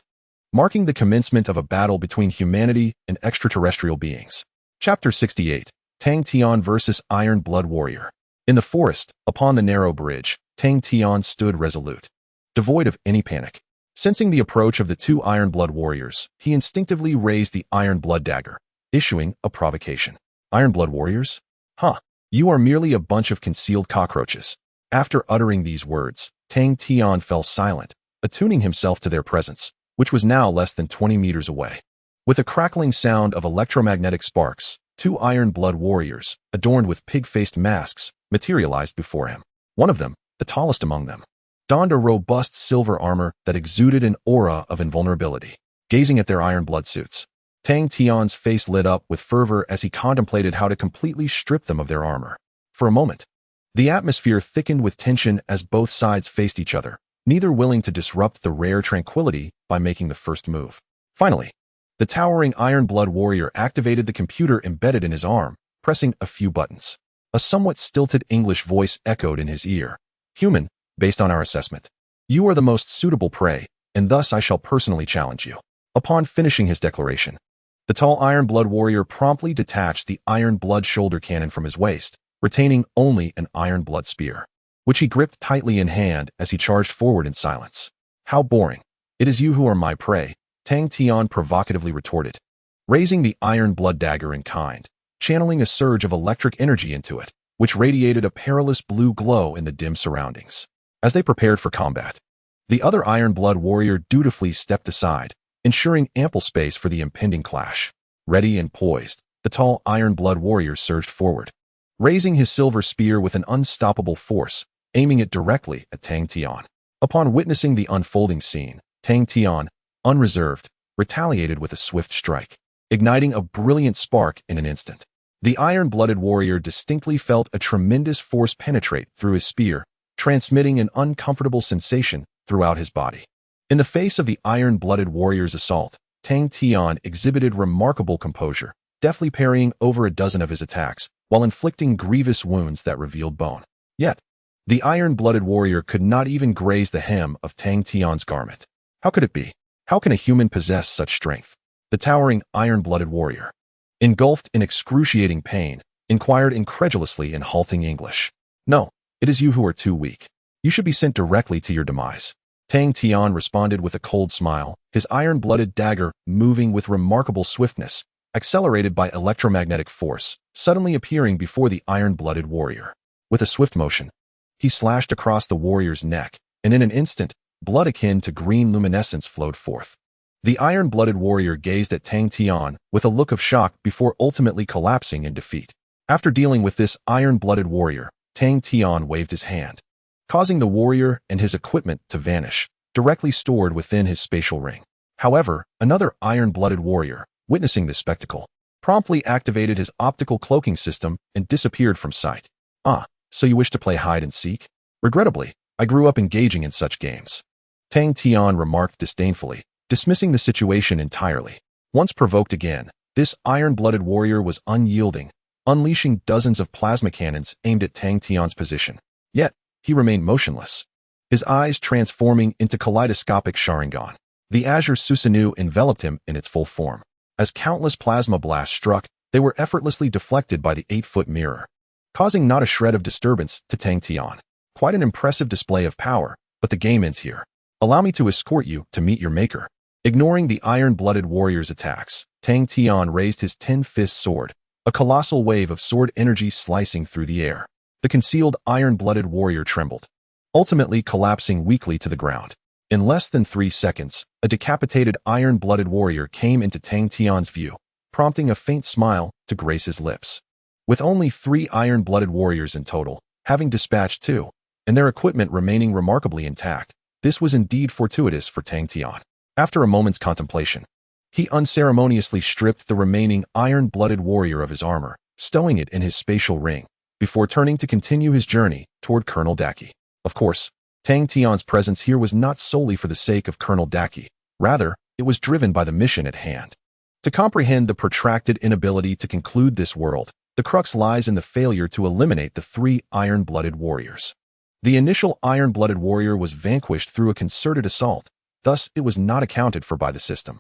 marking the commencement of a battle between humanity and extraterrestrial beings. Chapter 68, Tang Tian vs. Iron Blood Warrior. In the forest, upon the narrow bridge, Tang Tian stood resolute, devoid of any panic. Sensing the approach of the 2 Iron Blood warriors, he instinctively raised the Iron Blood dagger, issuing a provocation. "Iron Blood warriors? Huh. You are merely a bunch of concealed cockroaches." After uttering these words, Tang Tian fell silent, attuning himself to their presence, which was now less than 20 meters away. With a crackling sound of electromagnetic sparks, 2 Iron Blood warriors, adorned with pig-faced masks, materialized before him. One of them, the tallest among them, donned a robust silver armor that exuded an aura of invulnerability. Gazing at their iron blood suits, Tang Tian's face lit up with fervor as he contemplated how to completely strip them of their armor. For a moment, the atmosphere thickened with tension as both sides faced each other, neither willing to disrupt the rare tranquility by making the first move. Finally, the towering Iron Blood warrior activated the computer embedded in his arm, pressing a few buttons. A somewhat stilted English voice echoed in his ear. "Human, based on our assessment, you are the most suitable prey, and thus I shall personally challenge you." Upon finishing his declaration, the tall Iron Blood warrior promptly detached the Iron Blood shoulder cannon from his waist, retaining only an Iron Blood spear, which he gripped tightly in hand as he charged forward in silence. "How boring. It is you who are my prey," Tang Tian provocatively retorted, raising the Iron Blood dagger in kind, channeling a surge of electric energy into it, which radiated a perilous blue glow in the dim surroundings. As they prepared for combat, the other Iron Blood warrior dutifully stepped aside, ensuring ample space for the impending clash. Ready and poised, the tall Iron Blood warrior surged forward, raising his silver spear with an unstoppable force, aiming it directly at Tang Tian. Upon witnessing the unfolding scene, Tang Tian, unreserved, retaliated with a swift strike, igniting a brilliant spark in an instant. The iron-blooded warrior distinctly felt a tremendous force penetrate through his spear, transmitting an uncomfortable sensation throughout his body. In the face of the iron-blooded warrior's assault, Tang Tian exhibited remarkable composure, deftly parrying over a dozen of his attacks, while inflicting grievous wounds that revealed bone. Yet, the iron-blooded warrior could not even graze the hem of Tang Tian's garment. How could it be? How can a human possess such strength? The towering iron-blooded warrior, engulfed in excruciating pain, inquired incredulously in halting English. "No, it is you who are too weak. You should be sent directly to your demise." Tang Tian responded with a cold smile, his iron-blooded dagger moving with remarkable swiftness, accelerated by electromagnetic force, suddenly appearing before the iron-blooded warrior. With a swift motion, he slashed across the warrior's neck, and in an instant, blood akin to green luminescence flowed forth. The iron-blooded warrior gazed at Tang Tian with a look of shock before ultimately collapsing in defeat. After dealing with this iron-blooded warrior, Tang Tian waved his hand, causing the warrior and his equipment to vanish, directly stored within his spatial ring. However, another iron-blooded warrior, witnessing this spectacle, promptly activated his optical cloaking system and disappeared from sight. "Ah, so you wish to play hide and seek? Regrettably, I grew up engaging in such games," Tang Tian remarked disdainfully, dismissing the situation entirely. Once provoked again, this iron-blooded warrior was unyielding, unleashing dozens of plasma cannons aimed at Tang Tian's position. Yet, he remained motionless, his eyes transforming into kaleidoscopic Sharingan. The azure Susanoo enveloped him in its full form. As countless plasma blasts struck, they were effortlessly deflected by the 8-foot mirror, causing not a shred of disturbance to Tang Tian. "Quite an impressive display of power, but the game ends here. Allow me to escort you to meet your maker." Ignoring the iron-blooded warrior's attacks, Tang Tian raised his 10-fist sword, a colossal wave of sword energy slicing through the air. The concealed iron-blooded warrior trembled, ultimately collapsing weakly to the ground. In less than 3 seconds, a decapitated iron-blooded warrior came into Tang Tian's view, prompting a faint smile to grace his lips. With only 3 iron-blooded warriors in total, having dispatched 2, and their equipment remaining remarkably intact, this was indeed fortuitous for Tang Tian. After a moment's contemplation, he unceremoniously stripped the remaining iron-blooded warrior of his armor, stowing it in his spatial ring, before turning to continue his journey toward Colonel Daki. Of course, Tang Tian's presence here was not solely for the sake of Colonel Daki. Rather, it was driven by the mission at hand. To comprehend the protracted inability to conclude this world, the crux lies in the failure to eliminate the 3 iron-blooded warriors. The initial iron-blooded warrior was vanquished through a concerted assault, thus it was not accounted for by the system.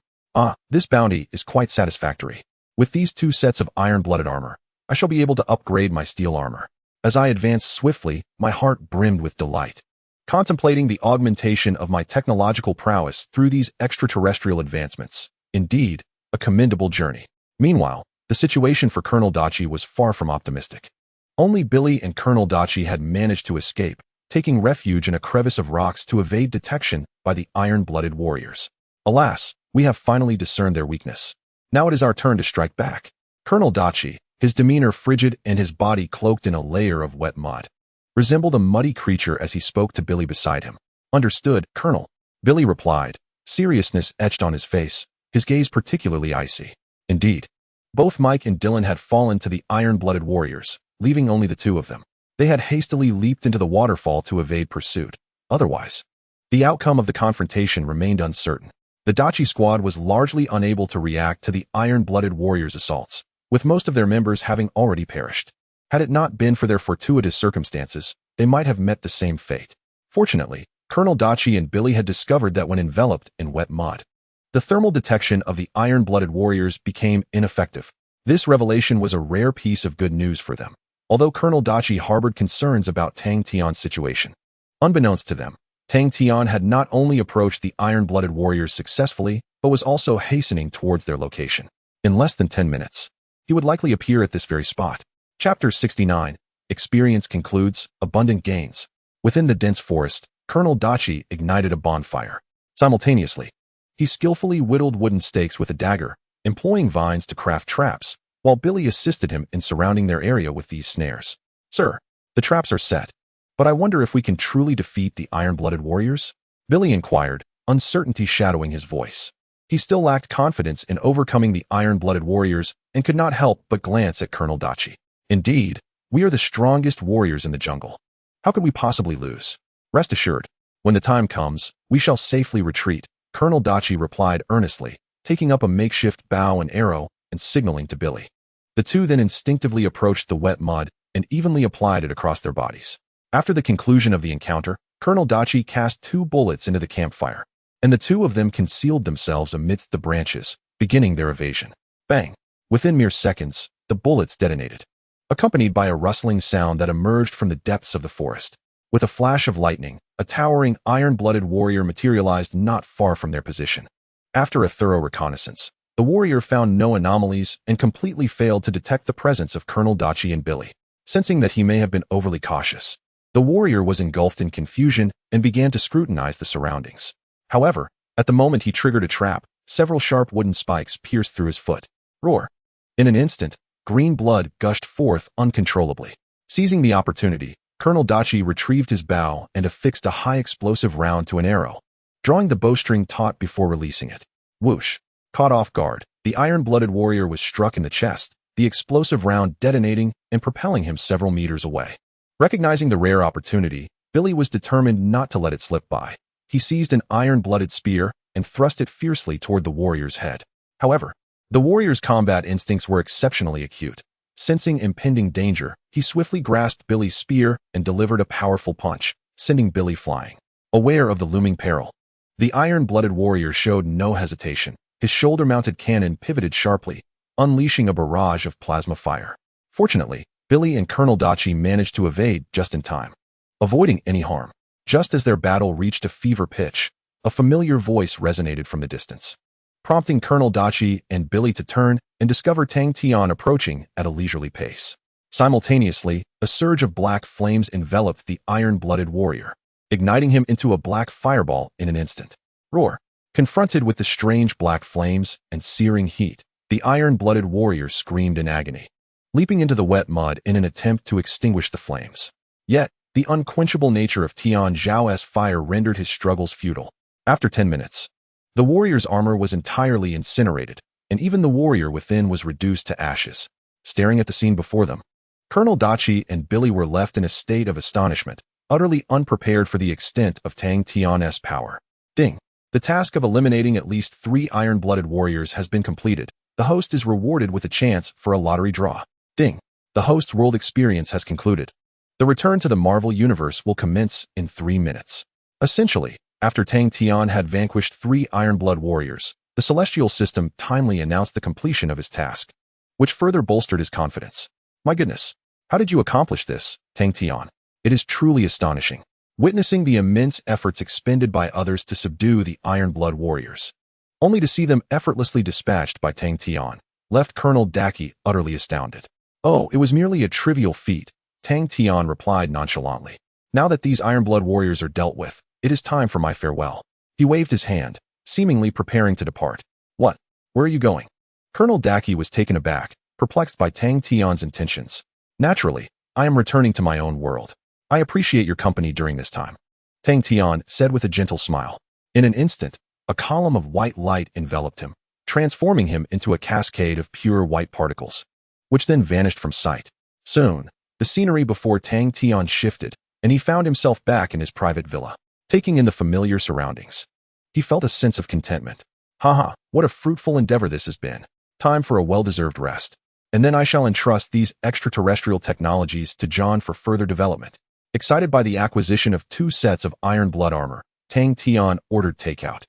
This bounty is quite satisfactory. With these 2 sets of iron-blooded armor, I shall be able to upgrade my steel armor. As I advanced swiftly, my heart brimmed with delight, contemplating the augmentation of my technological prowess through these extraterrestrial advancements. Indeed, a commendable journey. Meanwhile, the situation for Colonel Dachi was far from optimistic. Only Billy and Colonel Dachi had managed to escape, taking refuge in a crevice of rocks to evade detection by the iron-blooded warriors. Alas, we have finally discerned their weakness. Now it is our turn to strike back. Colonel Dachi, his demeanor frigid and his body cloaked in a layer of wet mud. Resembled a muddy creature as he spoke to Billy beside him. "Understood, Colonel," Billy replied, seriousness etched on his face, his gaze particularly icy. Indeed. Both Mike and Dylan had fallen to the iron-blooded warriors, leaving only the two of them. They had hastily leaped into the waterfall to evade pursuit. Otherwise, the outcome of the confrontation remained uncertain. The Dachi squad was largely unable to react to the iron-blooded warriors' assaults, with most of their members having already perished. Had it not been for their fortuitous circumstances, they might have met the same fate. Fortunately, Colonel Dachi and Billy had discovered that when enveloped in wet mud, the thermal detection of the iron-blooded warriors became ineffective. This revelation was a rare piece of good news for them, although Colonel Dachi harbored concerns about Tang Tian's situation. Unbeknownst to them, Tang Tian had not only approached the iron-blooded warriors successfully, but was also hastening towards their location. In less than 10 minutes, he would likely appear at this very spot. Chapter 69. Experience concludes, abundant gains. Within the dense forest, Colonel Dachi ignited a bonfire. Simultaneously, he skillfully whittled wooden stakes with a dagger, employing vines to craft traps, while Billy assisted him in surrounding their area with these snares. "Sir, the traps are set, but I wonder if we can truly defeat the iron-blooded warriors?" Billy inquired, uncertainty shadowing his voice. He still lacked confidence in overcoming the iron-blooded warriors and could not help but glance at Colonel Dachi. "Indeed, we are the strongest warriors in the jungle. How could we possibly lose? Rest assured, when the time comes, we shall safely retreat," Colonel Dachi replied earnestly, taking up a makeshift bow and arrow and signaling to Billy. The two then instinctively approached the wet mud and evenly applied it across their bodies. After the conclusion of the encounter, Colonel Dachi cast 2 bullets into the campfire, and the two of them concealed themselves amidst the branches, beginning their evasion. Bang! Within mere seconds, the bullets detonated, accompanied by a rustling sound that emerged from the depths of the forest. With a flash of lightning, a towering iron-blooded warrior materialized not far from their position. After a thorough reconnaissance, the warrior found no anomalies and completely failed to detect the presence of Colonel Dachi and Billy. Sensing that he may have been overly cautious, the warrior was engulfed in confusion and began to scrutinize the surroundings. However, at the moment he triggered a trap, several sharp wooden spikes pierced through his foot. Roar! In an instant, green blood gushed forth uncontrollably. Seizing the opportunity, Colonel Dachi retrieved his bow and affixed a high-explosive round to an arrow, drawing the bowstring taut before releasing it. Whoosh! Caught off guard, the iron-blooded warrior was struck in the chest, the explosive round detonating and propelling him several meters away. Recognizing the rare opportunity, Billy was determined not to let it slip by. He seized an iron-blooded spear and thrust it fiercely toward the warrior's head. However, the warrior's combat instincts were exceptionally acute. Sensing impending danger, he swiftly grasped Billy's spear and delivered a powerful punch, sending Billy flying. Aware of the looming peril, the iron-blooded warrior showed no hesitation. His shoulder-mounted cannon pivoted sharply, unleashing a barrage of plasma fire. Fortunately, Billy and Colonel Dachi managed to evade just in time, avoiding any harm. Just as their battle reached a fever pitch, a familiar voice resonated from the distance, prompting Colonel Dachi and Billy to turn and discover Tang Tian approaching at a leisurely pace. Simultaneously, a surge of black flames enveloped the iron-blooded warrior, igniting him into a black fireball in an instant. Roar! Confronted with the strange black flames and searing heat, the iron-blooded warrior screamed in agony, leaping into the wet mud in an attempt to extinguish the flames. Yet, the unquenchable nature of Tian Zhao's fire rendered his struggles futile. After 10 minutes, the warrior's armor was entirely incinerated, and even the warrior within was reduced to ashes. Staring at the scene before them, Colonel Dachi and Billy were left in a state of astonishment, utterly unprepared for the extent of Tang Tian's power. Ding! The task of eliminating at least 3 iron-blooded warriors has been completed. The host is rewarded with a chance for a lottery draw. Ding! The host's world experience has concluded. The return to the Marvel Universe will commence in 3 minutes. Essentially, after Tang Tian had vanquished 3 iron-blood warriors, the celestial system timely announced the completion of his task, which further bolstered his confidence. "My goodness, how did you accomplish this, Tang Tian? It is truly astonishing." Witnessing the immense efforts expended by others to subdue the iron-blood warriors, only to see them effortlessly dispatched by Tang Tian, left Colonel Dachi utterly astounded. "Oh, it was merely a trivial feat," Tang Tian replied nonchalantly. "Now that these iron-blood warriors are dealt with, it is time for my farewell." He waved his hand, seemingly preparing to depart. "What? Where are you going?" Colonel Dachi was taken aback, perplexed by Tang Tian's intentions. Naturally, I am returning to my own world. I appreciate your company during this time, Tang Tian said with a gentle smile. In an instant, a column of white light enveloped him, transforming him into a cascade of pure white particles, which then vanished from sight. Soon, the scenery before Tang Tian shifted, and he found himself back in his private villa, taking in the familiar surroundings. He felt a sense of contentment. Haha, what a fruitful endeavor this has been. Time for a well-deserved rest. And then I shall entrust these extraterrestrial technologies to John for further development. Excited by the acquisition of 2 sets of iron blood armor, Tang Tian ordered takeout,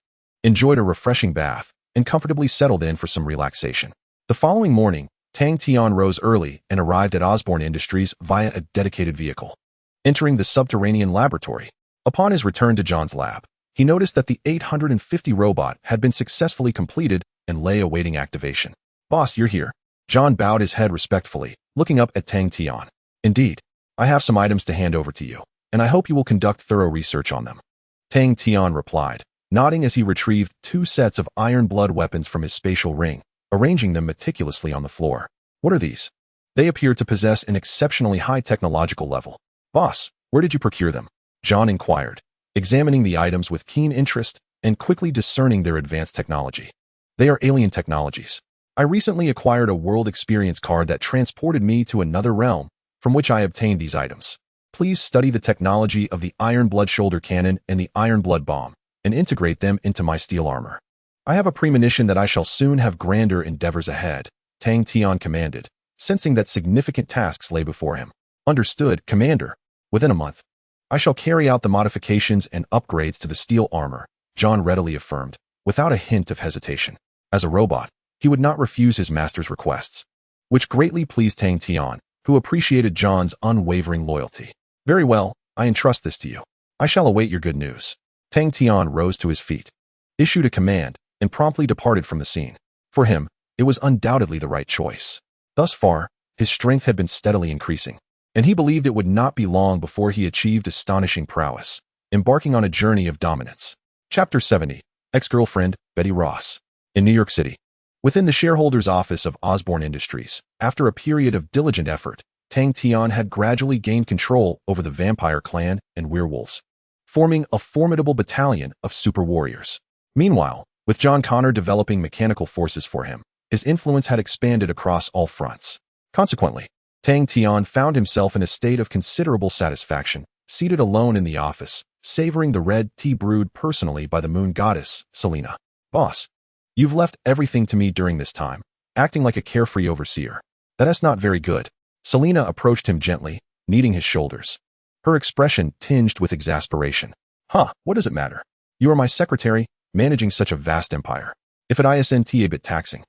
enjoyed a refreshing bath, and comfortably settled in for some relaxation. The following morning, Tang Tian rose early and arrived at Osborn Industries via a dedicated vehicle, entering the subterranean laboratory. Upon his return to John's lab, he noticed that the 850 robot had been successfully completed and lay awaiting activation. Boss, you're here. John bowed his head respectfully, looking up at Tang Tian. Indeed, I have some items to hand over to you, and I hope you will conduct thorough research on them. Tang Tian replied, nodding as he retrieved 2 sets of iron blood weapons from his spatial ring, arranging them meticulously on the floor. What are these? They appear to possess an exceptionally high technological level. Boss, where did you procure them? John inquired, examining the items with keen interest and quickly discerning their advanced technology. They are alien technologies. I recently acquired a world experience card that transported me to another realm, from which I obtained these items. Please study the technology of the Iron Blood Shoulder Cannon and the Iron Blood Bomb, and integrate them into my steel armor. I have a premonition that I shall soon have grander endeavors ahead, Tang Tian commanded, sensing that significant tasks lay before him. Understood, Commander. Within a month, I shall carry out the modifications and upgrades to the steel armor, John readily affirmed, without a hint of hesitation. As a robot, he would not refuse his master's requests, which greatly pleased Tang Tian, who appreciated John's unwavering loyalty. Very well, I entrust this to you. I shall await your good news. Tang Tian rose to his feet, issued a command, and promptly departed from the scene. For him, it was undoubtedly the right choice. Thus far, his strength had been steadily increasing, and he believed it would not be long before he achieved astonishing prowess, embarking on a journey of dominance. Chapter 70. Ex-girlfriend, Betty Ross. In New York City, within the shareholders' office of Osborn Industries, after a period of diligent effort, Tang Tian had gradually gained control over the vampire clan and werewolves, forming a formidable battalion of super warriors. Meanwhile, with John Connor developing mechanical forces for him, his influence had expanded across all fronts. Consequently, Tang Tian found himself in a state of considerable satisfaction, seated alone in the office, savoring the red tea brewed personally by the moon goddess, Selena. Boss, you've left everything to me during this time, acting like a carefree overseer. That's not very good. Selena approached him gently, kneading his shoulders, her expression tinged with exasperation. What does it matter? You are my secretary, managing such a vast empire. If it isn't a bit taxing,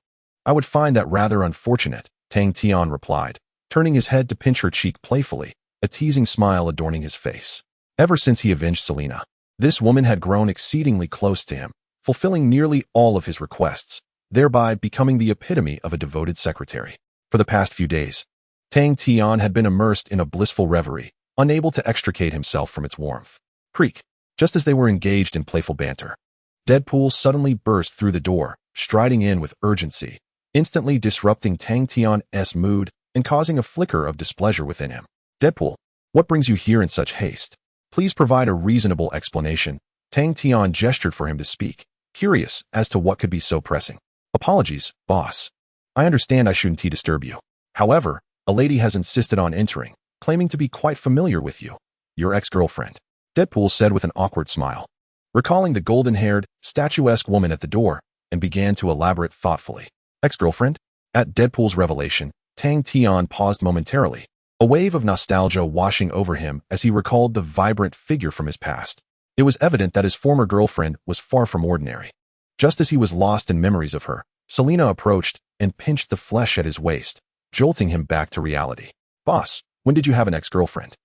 I would find that rather unfortunate, Tang Tian replied, turning his head to pinch her cheek playfully, a teasing smile adorning his face. Ever since he avenged Selena, this woman had grown exceedingly close to him, fulfilling nearly all of his requests, thereby becoming the epitome of a devoted secretary. For the past few days, Tang Tian had been immersed in a blissful reverie, unable to extricate himself from its warmth. Creak. Just as they were engaged in playful banter, Deadpool suddenly burst through the door, striding in with urgency, instantly disrupting Tang Tian's mood and causing a flicker of displeasure within him. Deadpool, what brings you here in such haste? Please provide a reasonable explanation. Tang Tian gestured for him to speak, curious as to what could be so pressing. Apologies, boss. I understand I shouldn't disturb you. However, a lady has insisted on entering, claiming to be quite familiar with you. Your ex-girlfriend, Deadpool said with an awkward smile, recalling the golden-haired, statuesque woman at the door, and began to elaborate thoughtfully. Ex-girlfriend? At Deadpool's revelation, Tang Tian paused momentarily, a wave of nostalgia washing over him as he recalled the vibrant figure from his past. It was evident that his former girlfriend was far from ordinary. Just as he was lost in memories of her, Selena approached and pinched the flesh at his waist, jolting him back to reality. Boss, when did you have an ex-girlfriend?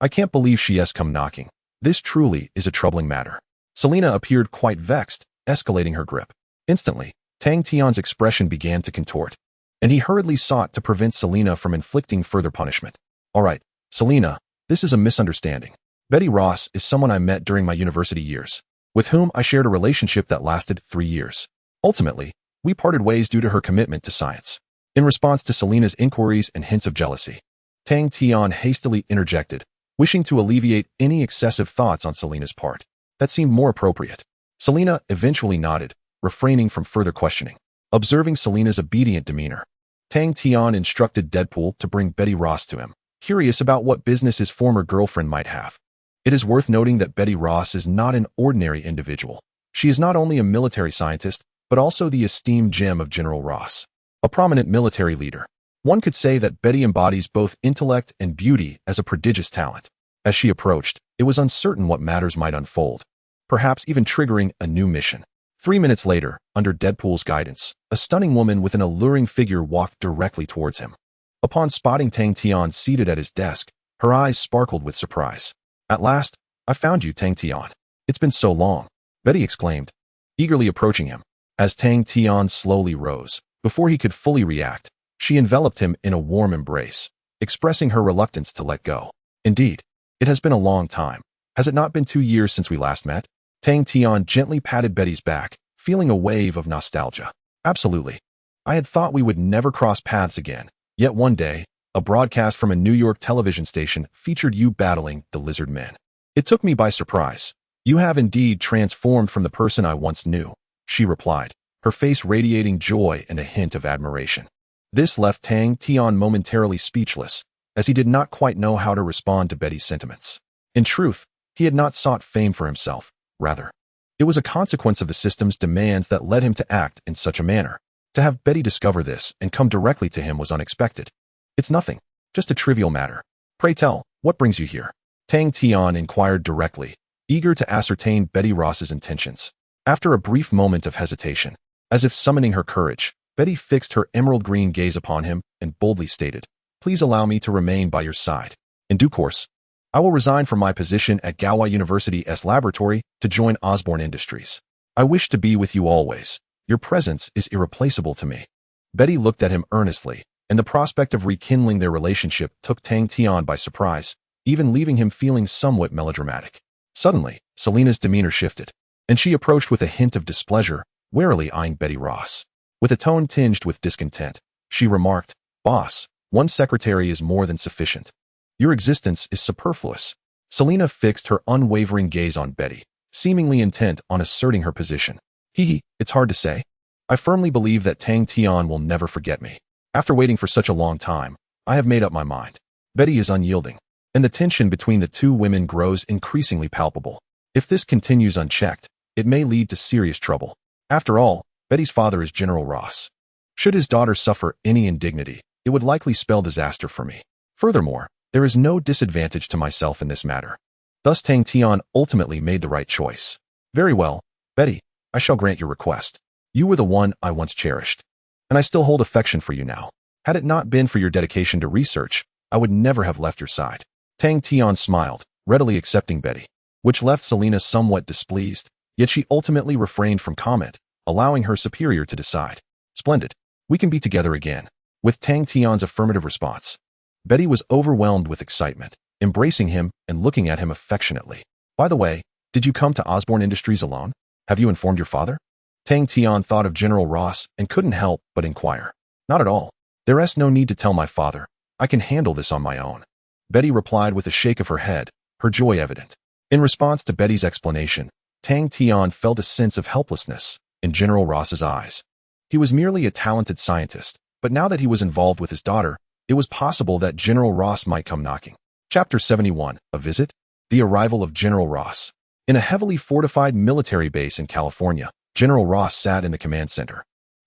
I can't believe she has come knocking. This truly is a troubling matter. Selena appeared quite vexed, escalating her grip. Instantly, Tang Tian's expression began to contort, and he hurriedly sought to prevent Selena from inflicting further punishment. All right, Selena, this is a misunderstanding. Betty Ross is someone I met during my university years, with whom I shared a relationship that lasted 3 years. Ultimately, we parted ways due to her commitment to science. In response to Selena's inquiries and hints of jealousy, Tang Tian hastily interjected, wishing to alleviate any excessive thoughts on Selena's part. That seemed more appropriate. Selena eventually nodded, refraining from further questioning. Observing Selena's obedient demeanor, Tang Tian instructed Deadpool to bring Betty Ross to him, curious about what business his former girlfriend might have. It is worth noting that Betty Ross is not an ordinary individual. She is not only a military scientist, but also the esteemed gem of General Ross, a prominent military leader. One could say that Betty embodies both intellect and beauty as a prodigious talent. As she approached, it was uncertain what matters might unfold, perhaps even triggering a new mission. 3 minutes later, under Deadpool's guidance, a stunning woman with an alluring figure walked directly towards him. Upon spotting Tang Tian seated at his desk, her eyes sparkled with surprise. "At last, I found you, Tang Tian. It's been so long," Betty exclaimed, eagerly approaching him. As Tang Tian slowly rose, before he could fully react, she enveloped him in a warm embrace, expressing her reluctance to let go. "Indeed, it has been a long time. Has it not been 2 years since we last met?" Tang Tian gently patted Betty's back, feeling a wave of nostalgia. "Absolutely. I had thought we would never cross paths again. Yet one day, a broadcast from a New York television station featured you battling the lizard men. It took me by surprise. You have indeed transformed from the person I once knew," she replied, her face radiating joy and a hint of admiration. This left Tang Tian momentarily speechless, as he did not quite know how to respond to Betty's sentiments. In truth, he had not sought fame for himself. Rather, it was a consequence of the system's demands that led him to act in such a manner. To have Betty discover this and come directly to him was unexpected. "It's nothing, just a trivial matter. Pray tell, what brings you here?" Tang Tian inquired directly, eager to ascertain Betty Ross's intentions. After a brief moment of hesitation, as if summoning her courage, Betty fixed her emerald green gaze upon him and boldly stated, "Please allow me to remain by your side. In due course, I will resign from my position at Gawa University's laboratory to join Osborne Industries. I wish to be with you always. Your presence is irreplaceable to me." Betty looked at him earnestly, and the prospect of rekindling their relationship took Tang Tian by surprise, even leaving him feeling somewhat melodramatic. Suddenly, Selena's demeanor shifted, and she approached with a hint of displeasure, warily eyeing Betty Ross. With a tone tinged with discontent, she remarked, "Boss, one secretary is more than sufficient. Your existence is superfluous." Selena fixed her unwavering gaze on Betty, seemingly intent on asserting her position. It's hard to say. I firmly believe that Tang Tian will never forget me. After waiting for such a long time, I have made up my mind." Betty is unyielding, and the tension between the two women grows increasingly palpable. If this continues unchecked, it may lead to serious trouble. After all, Betty's father is General Ross. Should his daughter suffer any indignity, it would likely spell disaster for me. Furthermore, there is no disadvantage to myself in this matter. Thus Tang Tian ultimately made the right choice. "Very well, Betty, I shall grant your request. You were the one I once cherished, and I still hold affection for you now. Had it not been for your dedication to research, I would never have left your side." Tang Tian smiled, readily accepting Betty, which left Selena somewhat displeased, yet she ultimately refrained from comment, allowing her superior to decide. "Splendid. We can be together again." With Tang Tian's affirmative response, Betty was overwhelmed with excitement, embracing him and looking at him affectionately. "By the way, did you come to Osborne Industries alone? Have you informed your father?" Tang Tian thought of General Ross and couldn't help but inquire. "Not at all. There's no need to tell my father. I can handle this on my own," Betty replied with a shake of her head, her joy evident. In response to Betty's explanation, Tang Tian felt a sense of helplessness in General Ross's eyes. He was merely a talented scientist, but now that he was involved with his daughter, it was possible that General Ross might come knocking. Chapter 71, A Visit? The Arrival of General Ross. In a heavily fortified military base in California, General Ross sat in the command center,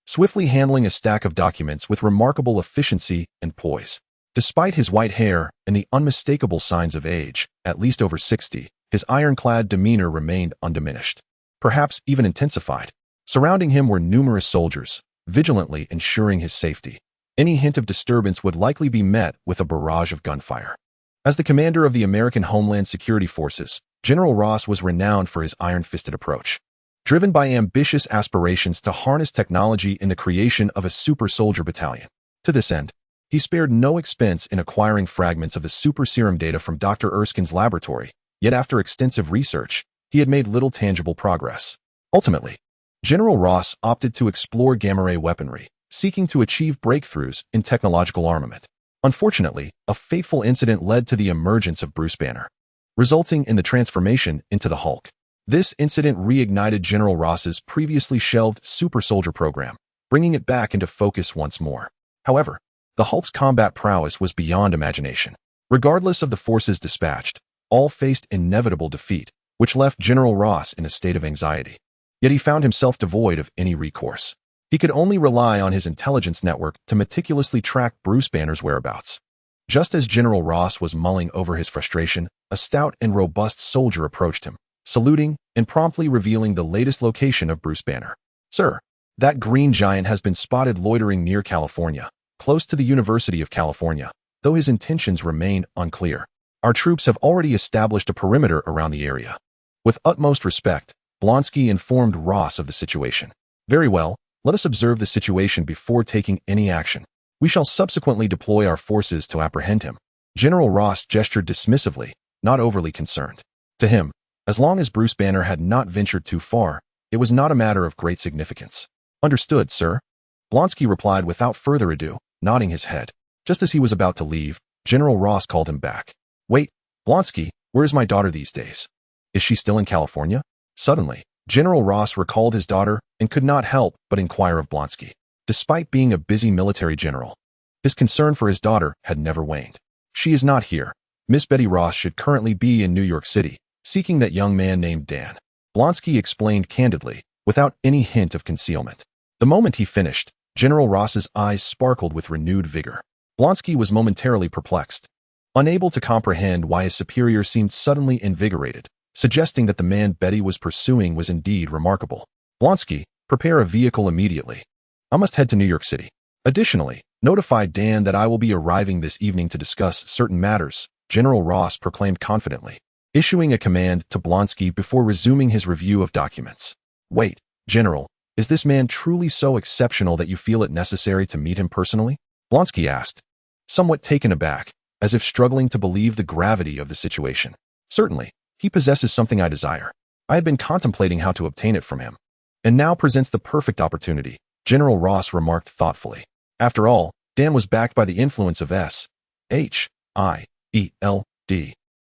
swiftly handling a stack of documents with remarkable efficiency and poise. Despite his white hair and the unmistakable signs of age, at least over 60, his ironclad demeanor remained undiminished, perhaps even intensified. Surrounding him were numerous soldiers, vigilantly ensuring his safety. Any hint of disturbance would likely be met with a barrage of gunfire. As the commander of the American Homeland Security Forces, General Ross was renowned for his iron-fisted approach. Driven by ambitious aspirations to harness technology in the creation of a super soldier battalion. To this end, he spared no expense in acquiring fragments of the super serum data from Dr. Erskine's laboratory, yet after extensive research, he had made little tangible progress. Ultimately, General Ross opted to explore gamma-ray weaponry, seeking to achieve breakthroughs in technological armament. Unfortunately, a fateful incident led to the emergence of Bruce Banner, resulting in the transformation into the Hulk. This incident reignited General Ross's previously shelved super soldier program, bringing it back into focus once more. However, the Hulk's combat prowess was beyond imagination. Regardless of the forces dispatched, all faced inevitable defeat, which left General Ross in a state of anxiety. Yet he found himself devoid of any recourse. He could only rely on his intelligence network to meticulously track Bruce Banner's whereabouts. Just as General Ross was mulling over his frustration, a stout and robust soldier approached him, saluting and promptly revealing the latest location of Bruce Banner. "Sir, that green giant has been spotted loitering near California, close to the University of California, though his intentions remain unclear. Our troops have already established a perimeter around the area." With utmost respect, Blonsky informed Ross of the situation. "Very well, let us observe the situation before taking any action. We shall subsequently deploy our forces to apprehend him." General Ross gestured dismissively, not overly concerned. To him, as long as Bruce Banner had not ventured too far, it was not a matter of great significance. "Understood, sir," Blonsky replied without further ado, nodding his head. Just as he was about to leave, General Ross called him back. "Wait, Blonsky, where is my daughter these days? Is she still in California?" Suddenly, General Ross recalled his daughter and could not help but inquire of Blonsky. Despite being a busy military general, his concern for his daughter had never waned. "She is not here. Miss Betty Ross should currently be in New York City, seeking that young man named Dan," Blonsky explained candidly, without any hint of concealment. The moment he finished, General Ross's eyes sparkled with renewed vigor. Blonsky was momentarily perplexed, unable to comprehend why his superior seemed suddenly invigorated, suggesting that the man Betty was pursuing was indeed remarkable. "Blonsky, prepare a vehicle immediately. I must head to New York City. Additionally, notify Dan that I will be arriving this evening to discuss certain matters," General Ross proclaimed confidently, issuing a command to Blonsky before resuming his review of documents. "Wait, General, is this man truly so exceptional that you feel it necessary to meet him personally?" Blonsky asked, somewhat taken aback, as if struggling to believe the gravity of the situation. "Certainly, he possesses something I desire. I had been contemplating how to obtain it from him, and now presents the perfect opportunity," General Ross remarked thoughtfully. After all, Dan was backed by the influence of S.H.I.E.L.D.,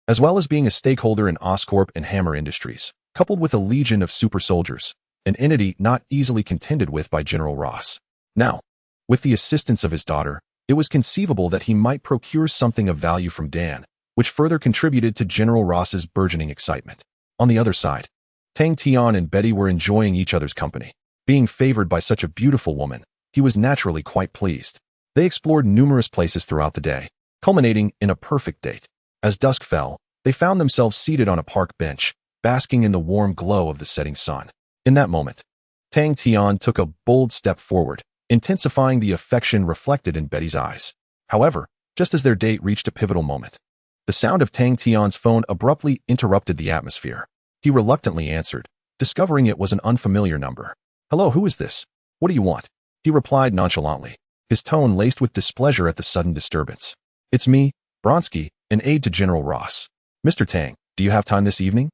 as well as being a stakeholder in Oscorp and Hammer Industries, coupled with a legion of super soldiers, an entity not easily contended with by General Ross. Now, with the assistance of his daughter, it was conceivable that he might procure something of value from Dan, which further contributed to General Ross's burgeoning excitement. On the other side, Tang Tian and Betty were enjoying each other's company. Being favored by such a beautiful woman, he was naturally quite pleased. They explored numerous places throughout the day, culminating in a perfect date. As dusk fell, they found themselves seated on a park bench, basking in the warm glow of the setting sun. In that moment, Tang Tian took a bold step forward, intensifying the affection reflected in Betty's eyes. However, just as their date reached a pivotal moment, the sound of Tang Tian's phone abruptly interrupted the atmosphere. He reluctantly answered, discovering it was an unfamiliar number. "Hello, who is this? What do you want?" he replied nonchalantly, his tone laced with displeasure at the sudden disturbance. "It's me, Blonsky, an aide to General Ross. Mr. Tang, do you have time this evening?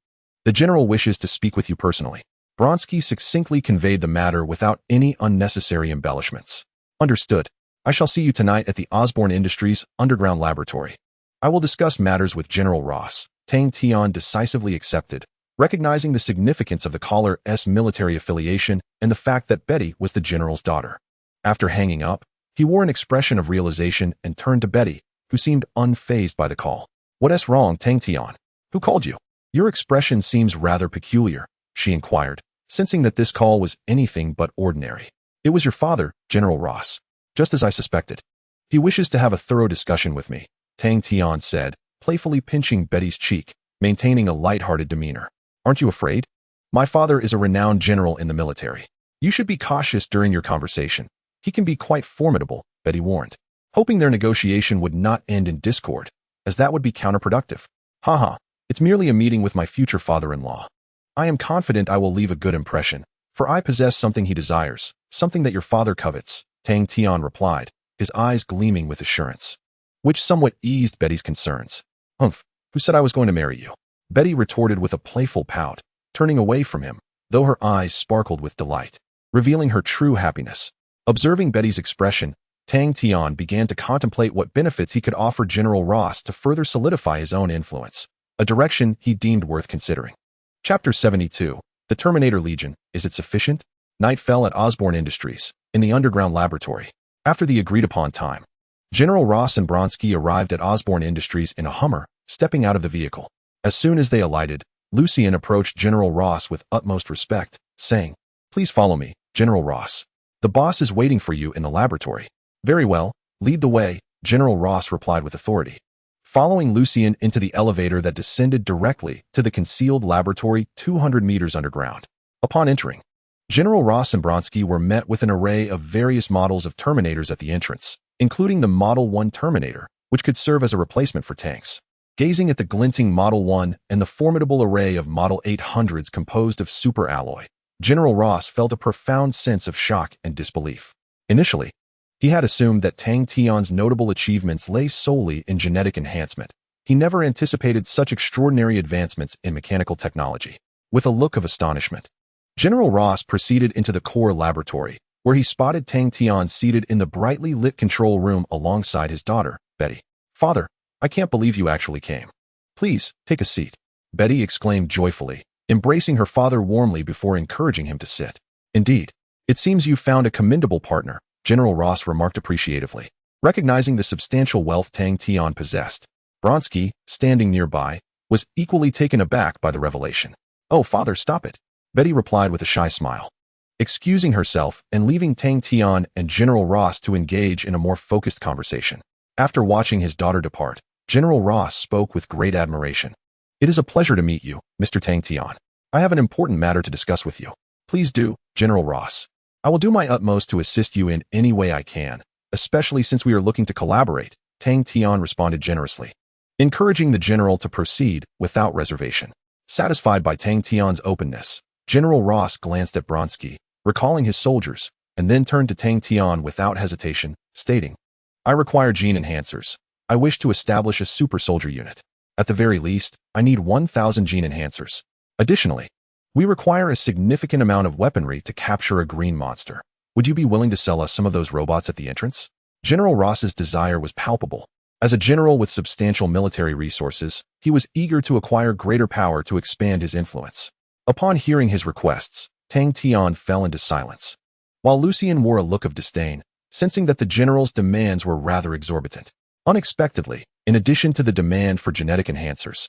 The general wishes to speak with you personally." Blonsky succinctly conveyed the matter without any unnecessary embellishments. "Understood. I shall see you tonight at the Osborne Industries underground laboratory. I will discuss matters with General Ross." Tang Tian decisively accepted, recognizing the significance of the caller's military affiliation and the fact that Betty was the general's daughter. After hanging up, he wore an expression of realization and turned to Betty, who seemed unfazed by the call. "What's wrong, Tang Tian? Who called you? Your expression seems rather peculiar," she inquired, sensing that this call was anything but ordinary. "It was your father, General Ross. Just as I suspected. He wishes to have a thorough discussion with me," Tang Tian said, playfully pinching Betty's cheek, maintaining a light-hearted demeanor. "Aren't you afraid? My father is a renowned general in the military. You should be cautious during your conversation. He can be quite formidable," Betty warned, hoping their negotiation would not end in discord, as that would be counterproductive. "Haha, it's merely a meeting with my future father-in-law. I am confident I will leave a good impression, for I possess something he desires, something that your father covets," Tang Tian replied, his eyes gleaming with assurance, which somewhat eased Betty's concerns. "Humph, who said I was going to marry you?" Betty retorted with a playful pout, turning away from him, though her eyes sparkled with delight, revealing her true happiness. Observing Betty's expression, Tang Tian began to contemplate what benefits he could offer General Ross to further solidify his own influence, a direction he deemed worth considering. Chapter 72. The Terminator Legion. Is it sufficient? Night fell at Osborne Industries, in the underground laboratory. After the agreed-upon time, General Ross and Bronsky arrived at Osborne Industries in a Hummer, stepping out of the vehicle. As soon as they alighted, Lucien approached General Ross with utmost respect, saying, "Please follow me, General Ross. The boss is waiting for you in the laboratory." "Very well, lead the way," General Ross replied with authority. Following Lucien into the elevator that descended directly to the concealed laboratory 200 meters underground. Upon entering, General Ross and Bronsky were met with an array of various models of Terminators at the entrance, including the Model 1 Terminator, which could serve as a replacement for tanks. Gazing at the glinting Model 1 and the formidable array of Model 800s composed of super alloy, General Ross felt a profound sense of shock and disbelief. Initially, he had assumed that Tang Tian's notable achievements lay solely in genetic enhancement. He never anticipated such extraordinary advancements in mechanical technology. With a look of astonishment, General Ross proceeded into the core laboratory, where he spotted Tang Tian seated in the brightly lit control room alongside his daughter, Betty. "Father, I can't believe you actually came. Please, take a seat," Betty exclaimed joyfully, embracing her father warmly before encouraging him to sit. "Indeed, it seems you found a commendable partner," General Ross remarked appreciatively. Recognizing the substantial wealth Tang Tian possessed, Bronsky, standing nearby, was equally taken aback by the revelation. "Oh, father, stop it," Betty replied with a shy smile. Excusing herself and leaving Tang Tian and General Ross to engage in a more focused conversation. After watching his daughter depart, General Ross spoke with great admiration. "It is a pleasure to meet you, Mr. Tang Tian. I have an important matter to discuss with you." "Please do, General Ross. I will do my utmost to assist you in any way I can, especially since we are looking to collaborate," Tang Tian responded generously, encouraging the general to proceed without reservation. Satisfied by Tang Tian's openness, General Ross glanced at Bronsky, recalling his soldiers, and then turned to Tang Tian without hesitation, stating, "I require gene enhancers. I wish to establish a super soldier unit. At the very least, I need 1,000 gene enhancers. Additionally, we require a significant amount of weaponry to capture a green monster. Would you be willing to sell us some of those robots at the entrance?" General Ross's desire was palpable. As a general with substantial military resources, he was eager to acquire greater power to expand his influence. Upon hearing his requests, Tang Tian fell into silence, while Lucien wore a look of disdain, sensing that the general's demands were rather exorbitant. Unexpectedly, in addition to the demand for genetic enhancers,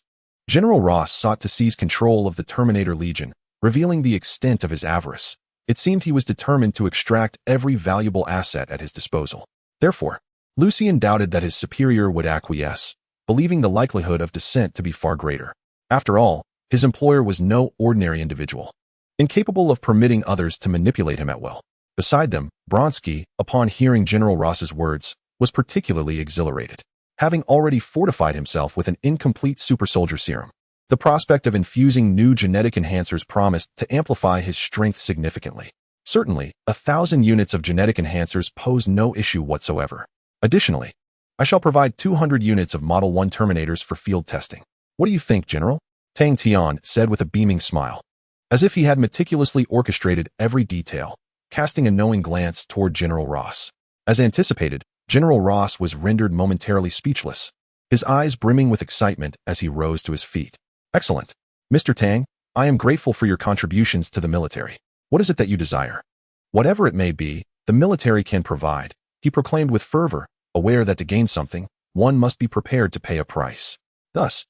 General Ross sought to seize control of the Terminator Legion, revealing the extent of his avarice. It seemed he was determined to extract every valuable asset at his disposal. Therefore, Lucien doubted that his superior would acquiesce, believing the likelihood of dissent to be far greater. After all, his employer was no ordinary individual, incapable of permitting others to manipulate him at will. Beside them, Bronsky, upon hearing General Ross's words, was particularly exhilarated, having already fortified himself with an incomplete super soldier serum. The prospect of infusing new genetic enhancers promised to amplify his strength significantly. Certainly, 1,000 units of genetic enhancers pose no issue whatsoever. Additionally, I shall provide 200 units of Model 1 Terminators for field testing. What do you think, General? Tang Tian said with a beaming smile, as if he had meticulously orchestrated every detail, casting a knowing glance toward General Ross. As anticipated, General Ross was rendered momentarily speechless, his eyes brimming with excitement as he rose to his feet. "Excellent. Mr. Tang, I am grateful for your contributions to the military. What is it that you desire?" "Whatever it may be, the military can provide," he proclaimed with fervor, aware that to gain something, one must be prepared to pay a price. Thus,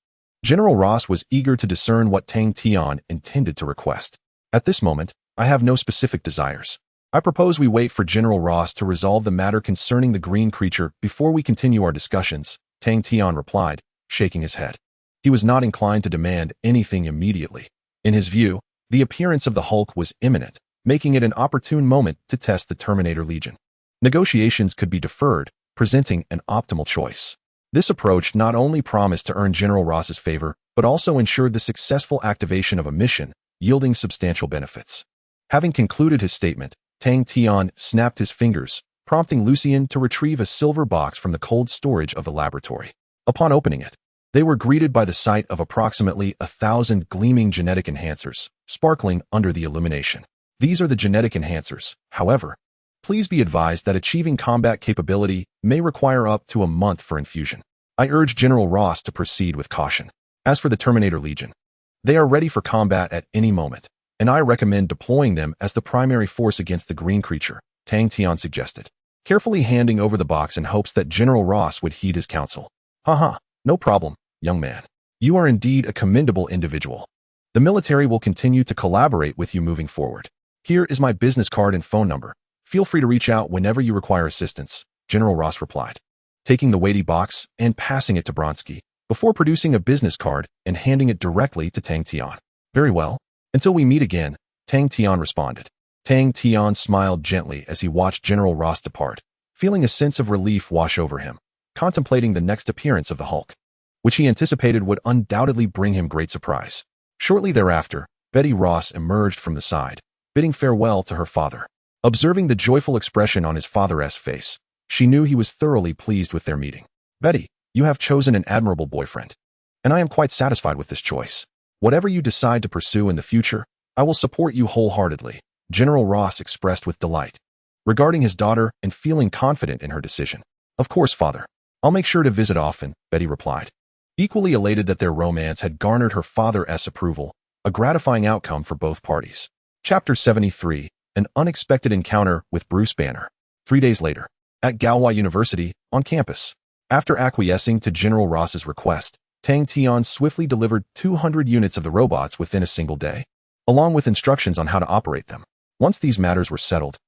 General Ross was eager to discern what Tang Tian intended to request. "At this moment, I have no specific desires. I propose we wait for General Ross to resolve the matter concerning the green creature before we continue our discussions," Tang Tian replied, shaking his head. He was not inclined to demand anything immediately. In his view, the appearance of the Hulk was imminent, making it an opportune moment to test the Terminator Legion. Negotiations could be deferred, presenting an optimal choice. This approach not only promised to earn General Ross's favor, but also ensured the successful activation of a mission, yielding substantial benefits. Having concluded his statement, Tang Tian snapped his fingers, prompting Lucien to retrieve a silver box from the cold storage of the laboratory. Upon opening it, they were greeted by the sight of approximately 1,000 gleaming genetic enhancers, sparkling under the illumination. "These are the genetic enhancers. However, Please be advised that achieving combat capability may require up to a month for infusion. I urge General Ross to proceed with caution. As for the Terminator Legion, they are ready for combat at any moment, and I recommend deploying them as the primary force against the green creature, Tang Tian suggested, carefully handing over the box in hopes that General Ross would heed his counsel. Haha, no problem, young man. You are indeed a commendable individual. The military will continue to collaborate with you moving forward. Here is my business card and phone number. Feel free to reach out whenever you require assistance, General Ross replied, taking the weighty box and passing it to Bronsky, before producing a business card and handing it directly to Tang Tian. Very well. Until we meet again, Tang Tian responded. Tang Tian smiled gently as he watched General Ross depart, feeling a sense of relief wash over him, contemplating the next appearance of the Hulk, which he anticipated would undoubtedly bring him great surprise. Shortly thereafter, Betty Ross emerged from the side, bidding farewell to her father. Observing the joyful expression on his father's face, she knew he was thoroughly pleased with their meeting. Betty, you have chosen an admirable boyfriend, and I am quite satisfied with this choice. Whatever you decide to pursue in the future, I will support you wholeheartedly, General Ross expressed with delight, regarding his daughter and feeling confident in her decision. Of course, father. I'll make sure to visit often, Betty replied, equally elated that their romance had garnered her father's approval, a gratifying outcome for both parties. Chapter 73. An unexpected encounter with Bruce Banner. 3 days later, at Galway University, on campus. After acquiescing to General Ross's request, Tang Tian swiftly delivered 200 units of the robots within a single day, along with instructions on how to operate them. Once these matters were settled,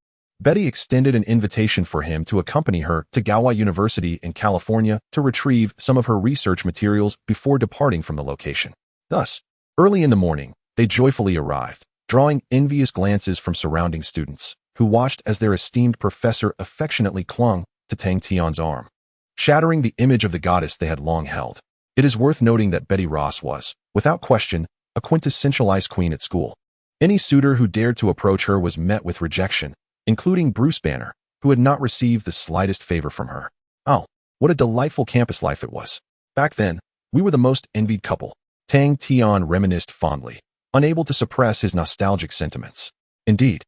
Betty extended an invitation for him to accompany her to Galway University in California to retrieve some of her research materials before departing from the location. Thus, early in the morning, they joyfully arrived, drawing envious glances from surrounding students, who watched as their esteemed professor affectionately clung to Tang Tian's arm, shattering the image of the goddess they had long held. It is worth noting that Betty Ross was, without question, a quintessential ice queen at school. Any suitor who dared to approach her was met with rejection, including Bruce Banner, who had not received the slightest favor from her. Oh, what a delightful campus life it was. Back then, we were the most envied couple, Tang Tian reminisced fondly, unable to suppress his nostalgic sentiments. Indeed,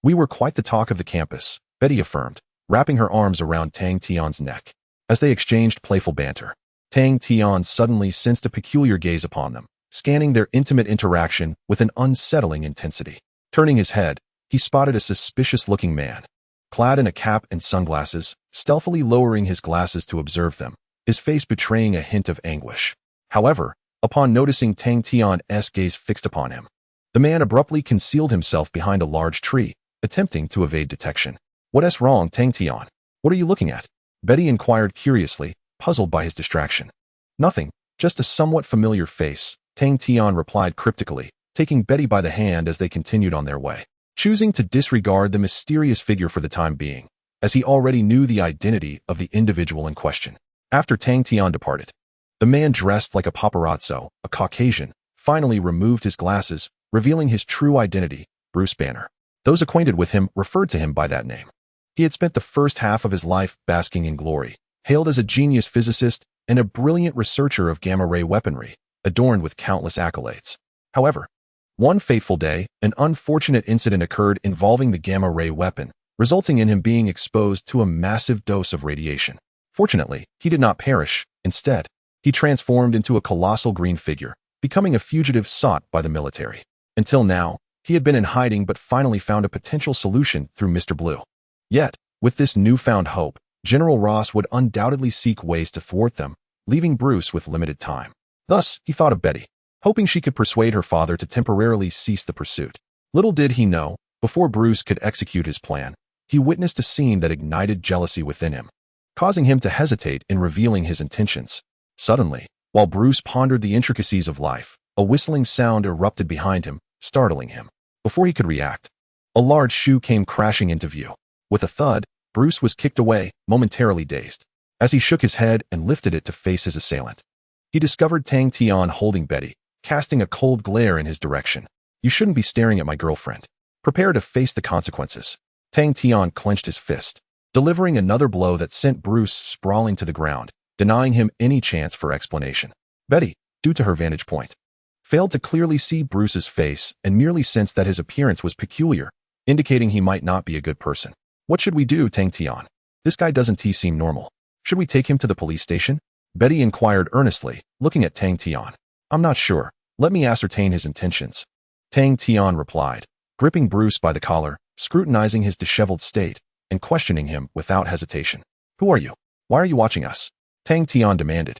we were quite the talk of the campus, Betty affirmed, wrapping her arms around Tang Tian's neck. As they exchanged playful banter, Tang Tian suddenly sensed a peculiar gaze upon them, scanning their intimate interaction with an unsettling intensity. Turning his head, he spotted a suspicious-looking man, clad in a cap and sunglasses, stealthily lowering his glasses to observe them, his face betraying a hint of anguish. However, upon noticing Tang Tian's gaze fixed upon him, the man abruptly concealed himself behind a large tree, attempting to evade detection. What's wrong, Tang Tian? What are you looking at? Betty inquired curiously, puzzled by his distraction. Nothing, just a somewhat familiar face, Tang Tian replied cryptically, taking Betty by the hand as they continued on their way, choosing to disregard the mysterious figure for the time being, as he already knew the identity of the individual in question. After Tang Tian departed, the man dressed like a paparazzo, a Caucasian, finally removed his glasses, revealing his true identity, Bruce Banner. Those acquainted with him referred to him by that name. He had spent the first half of his life basking in glory, hailed as a genius physicist and a brilliant researcher of gamma-ray weaponry, adorned with countless accolades. However, one fateful day, an unfortunate incident occurred involving the gamma-ray weapon, resulting in him being exposed to a massive dose of radiation. Fortunately, he did not perish. Instead, he transformed into a colossal green figure, becoming a fugitive sought by the military. Until now, he had been in hiding but finally found a potential solution through Mr. Blue. Yet, with this newfound hope, General Ross would undoubtedly seek ways to thwart them, leaving Bruce with limited time. Thus, he thought of Betty, hoping she could persuade her father to temporarily cease the pursuit. Little did he know, before Bruce could execute his plan, he witnessed a scene that ignited jealousy within him, causing him to hesitate in revealing his intentions. Suddenly, while Bruce pondered the intricacies of life, a whistling sound erupted behind him, startling him. Before he could react, a large shoe came crashing into view. With a thud, Bruce was kicked away, momentarily dazed. As he shook his head and lifted it to face his assailant, he discovered Tang Tian holding Betty, casting a cold glare in his direction. You shouldn't be staring at my girlfriend. Prepare to face the consequences. Tang Tian clenched his fist, delivering another blow that sent Bruce sprawling to the ground, denying him any chance for explanation. Betty, due to her vantage point, failed to clearly see Bruce's face and merely sensed that his appearance was peculiar, indicating he might not be a good person. What should we do, Tang Tian? This guy doesn't seem normal. Should we take him to the police station? Betty inquired earnestly, looking at Tang Tian. I'm not sure. Let me ascertain his intentions. Tang Tian replied, gripping Bruce by the collar, scrutinizing his disheveled state, and questioning him without hesitation. Who are you? Why are you watching us? Tang Tian demanded,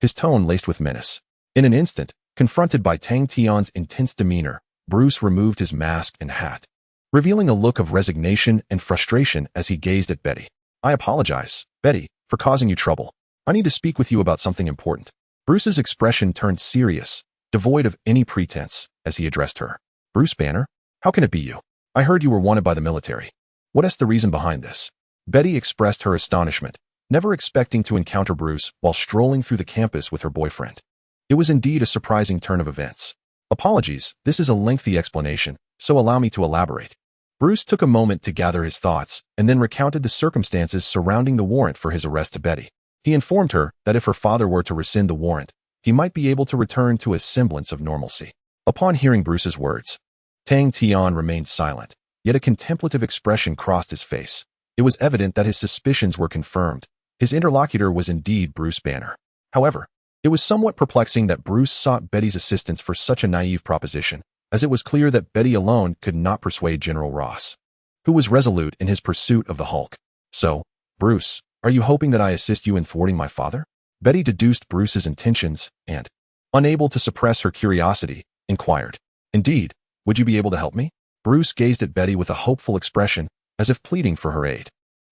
his tone laced with menace. In an instant, confronted by Tang Tian's intense demeanor, Bruce removed his mask and hat, revealing a look of resignation and frustration as he gazed at Betty. I apologize, Betty, for causing you trouble. I need to speak with you about something important. Bruce's expression turned serious, devoid of any pretense, as he addressed her. Bruce Banner? How can it be you? I heard you were wanted by the military. What is the reason behind this? Betty expressed her astonishment, never expecting to encounter Bruce while strolling through the campus with her boyfriend. It was indeed a surprising turn of events. Apologies, this is a lengthy explanation, so allow me to elaborate. Bruce took a moment to gather his thoughts and then recounted the circumstances surrounding the warrant for his arrest to Betty. He informed her that if her father were to rescind the warrant, he might be able to return to a semblance of normalcy. Upon hearing Bruce's words, Tang Tian remained silent, yet a contemplative expression crossed his face. It was evident that his suspicions were confirmed. His interlocutor was indeed Bruce Banner. However, it was somewhat perplexing that Bruce sought Betty's assistance for such a naive proposition, as it was clear that Betty alone could not persuade General Ross, who was resolute in his pursuit of the Hulk. So, Bruce, are you hoping that I assist you in thwarting my father? Betty deduced Bruce's intentions and, unable to suppress her curiosity, inquired, Indeed, would you be able to help me? Bruce gazed at Betty with a hopeful expression, as if pleading for her aid.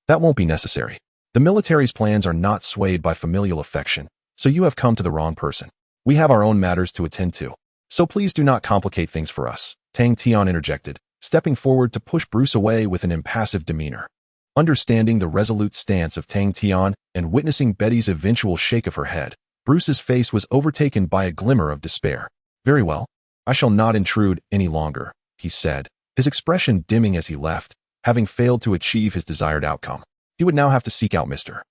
That won't be necessary. The military's plans are not swayed by familial affection, so you have come to the wrong person. We have our own matters to attend to. So please do not complicate things for us, Tang Tian interjected, stepping forward to push Bruce away with an impassive demeanor. Understanding the resolute stance of Tang Tian and witnessing Betty's eventual shake of her head, Bruce's face was overtaken by a glimmer of despair. Very well. I shall not intrude any longer, he said, his expression dimming as he left, having failed to achieve his desired outcome. He would now have to seek out Mr.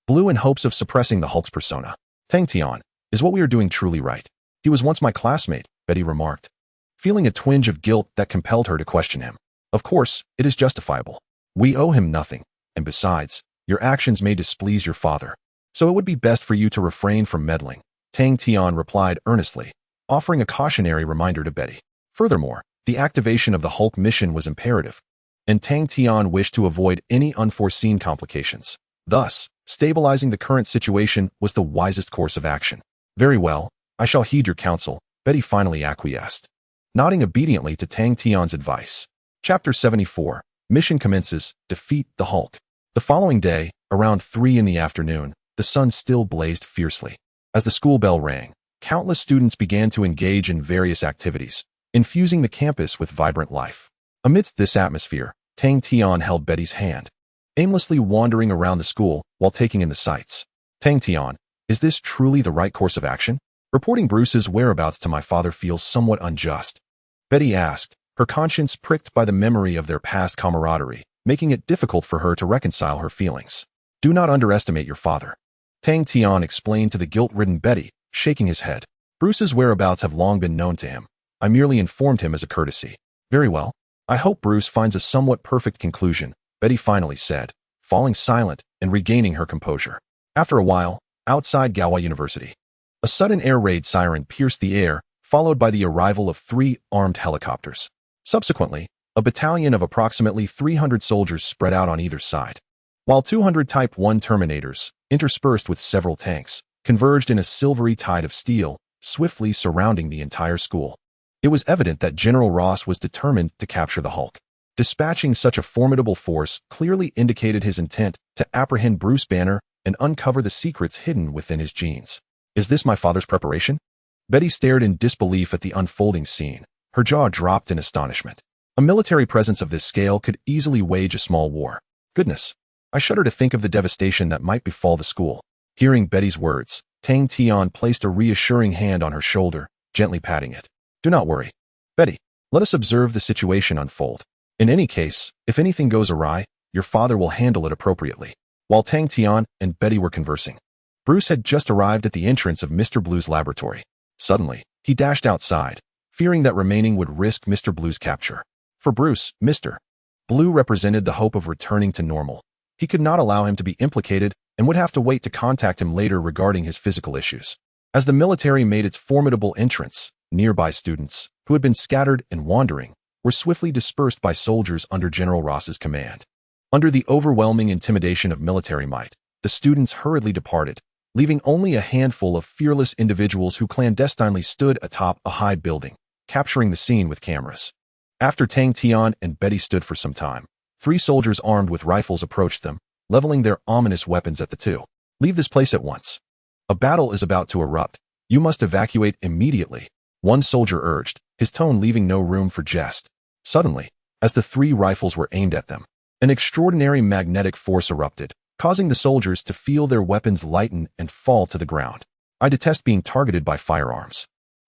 Blue in hopes of suppressing the Hulk's persona. Tang Tian, is what we are doing truly right? He was once my classmate, Betty remarked, feeling a twinge of guilt that compelled her to question him. Of course, it is justifiable. We owe him nothing, and besides, your actions may displease your father, so it would be best for you to refrain from meddling, Tang Tian replied earnestly, offering a cautionary reminder to Betty. Furthermore, the activation of the Hulk mission was imperative, and Tang Tian wished to avoid any unforeseen complications. Thus, stabilizing the current situation was the wisest course of action. Very well, I shall heed your counsel, Betty finally acquiesced, nodding obediently to Tang Tian's advice. Chapter 74. Mission commences, Defeat the Hulk. The following day, around 3 in the afternoon, the sun still blazed fiercely. As the school bell rang, countless students began to engage in various activities, infusing the campus with vibrant life. Amidst this atmosphere, Tang Tian held Betty's hand, aimlessly wandering around the school while taking in the sights. Tang Tian, is this truly the right course of action? Reporting Bruce's whereabouts to my father feels somewhat unjust, Betty asked, her conscience pricked by the memory of their past camaraderie, making it difficult for her to reconcile her feelings. Do not underestimate your father, Tang Tian explained to the guilt-ridden Betty, shaking his head. Bruce's whereabouts have long been known to him. I merely informed him as a courtesy. Very well. I hope Bruce finds a somewhat perfect conclusion, Betty finally said, falling silent and regaining her composure. After a while, outside Gawa University, a sudden air raid siren pierced the air, followed by the arrival of 3 armed helicopters. Subsequently, a battalion of approximately 300 soldiers spread out on either side, while 200 Type 1 Terminators, interspersed with several tanks, converged in a silvery tide of steel, swiftly surrounding the entire school. It was evident that General Ross was determined to capture the Hulk. Dispatching such a formidable force clearly indicated his intent to apprehend Bruce Banner and uncover the secrets hidden within his genes. Is this my father's preparation? Betty stared in disbelief at the unfolding scene. Her jaw dropped in astonishment. A military presence of this scale could easily wage a small war. Goodness, I shudder to think of the devastation that might befall the school. Hearing Betty's words, Tang Tian placed a reassuring hand on her shoulder, gently patting it. Do not worry, Betty. Let us observe the situation unfold. In any case, if anything goes awry, your father will handle it appropriately. While Tang Tian and Betty were conversing, Bruce had just arrived at the entrance of Mr. Blue's laboratory. Suddenly, he dashed outside, fearing that remaining would risk Mr. Blue's capture. For Bruce, Mr. Blue represented the hope of returning to normal. He could not allow him to be implicated and would have to wait to contact him later regarding his physical issues. As the military made its formidable entrance, nearby students, who had been scattered and wandering, were swiftly dispersed by soldiers under General Ross's command. Under the overwhelming intimidation of military might, the students hurriedly departed, leaving only a handful of fearless individuals who clandestinely stood atop a high building, capturing the scene with cameras. After Tang Tian and Betty stood for some time, 3 soldiers armed with rifles approached them, leveling their ominous weapons at the two. "Leave this place at once. A battle is about to erupt. You must evacuate immediately," one soldier urged, his tone leaving no room for jest. Suddenly, as the 3 rifles were aimed at them, an extraordinary magnetic force erupted, causing the soldiers to feel their weapons lighten and fall to the ground. "I detest being targeted by firearms.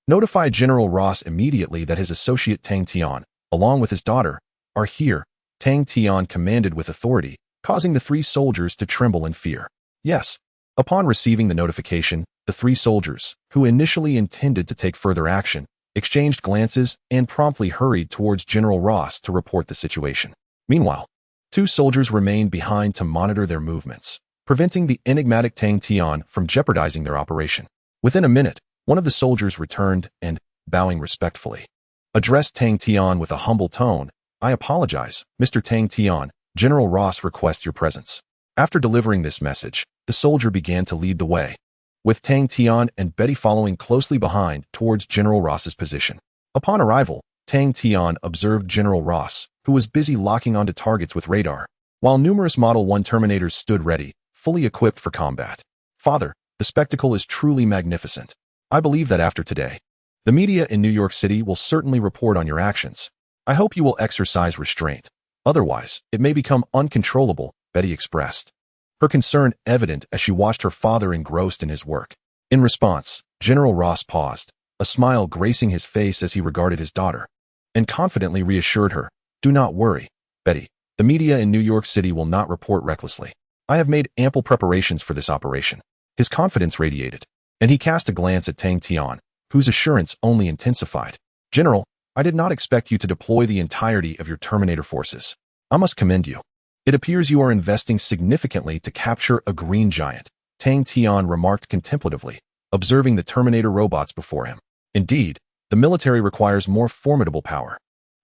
Notify General Ross immediately that his associate Tang Tian, along with his daughter, are here," Tang Tian commanded with authority, causing the 3 soldiers to tremble in fear. "Yes." Upon receiving the notification, the 3 soldiers, who initially intended to take further action, exchanged glances and promptly hurried towards General Ross to report the situation. Meanwhile, 2 soldiers remained behind to monitor their movements, preventing the enigmatic Tang Tian from jeopardizing their operation. Within a minute, one of the soldiers returned and, bowing respectfully, addressed Tang Tian with a humble tone. "I apologize, Mr. Tang Tian. General Ross requests your presence." After delivering this message, the soldier began to lead the way, with Tang Tian and Betty following closely behind towards General Ross's position. Upon arrival, Tang Tian observed General Ross, who was busy locking onto targets with radar, while numerous Model 1 Terminators stood ready, fully equipped for combat. "Father, the spectacle is truly magnificent. I believe that after today, the media in New York City will certainly report on your actions. I hope you will exercise restraint. Otherwise, it may become uncontrollable," Betty expressed, her concern evident as she watched her father engrossed in his work. In response, General Ross paused, a smile gracing his face as he regarded his daughter, and confidently reassured her, "Do not worry, Betty. The media in New York City will not report recklessly. I have made ample preparations for this operation." His confidence radiated, and he cast a glance at Tang Tian, whose assurance only intensified. "General, I did not expect you to deploy the entirety of your Terminator forces. I must commend you. It appears you are investing significantly to capture a green giant," Tang Tian remarked contemplatively, observing the Terminator robots before him. "Indeed, the military requires more formidable power.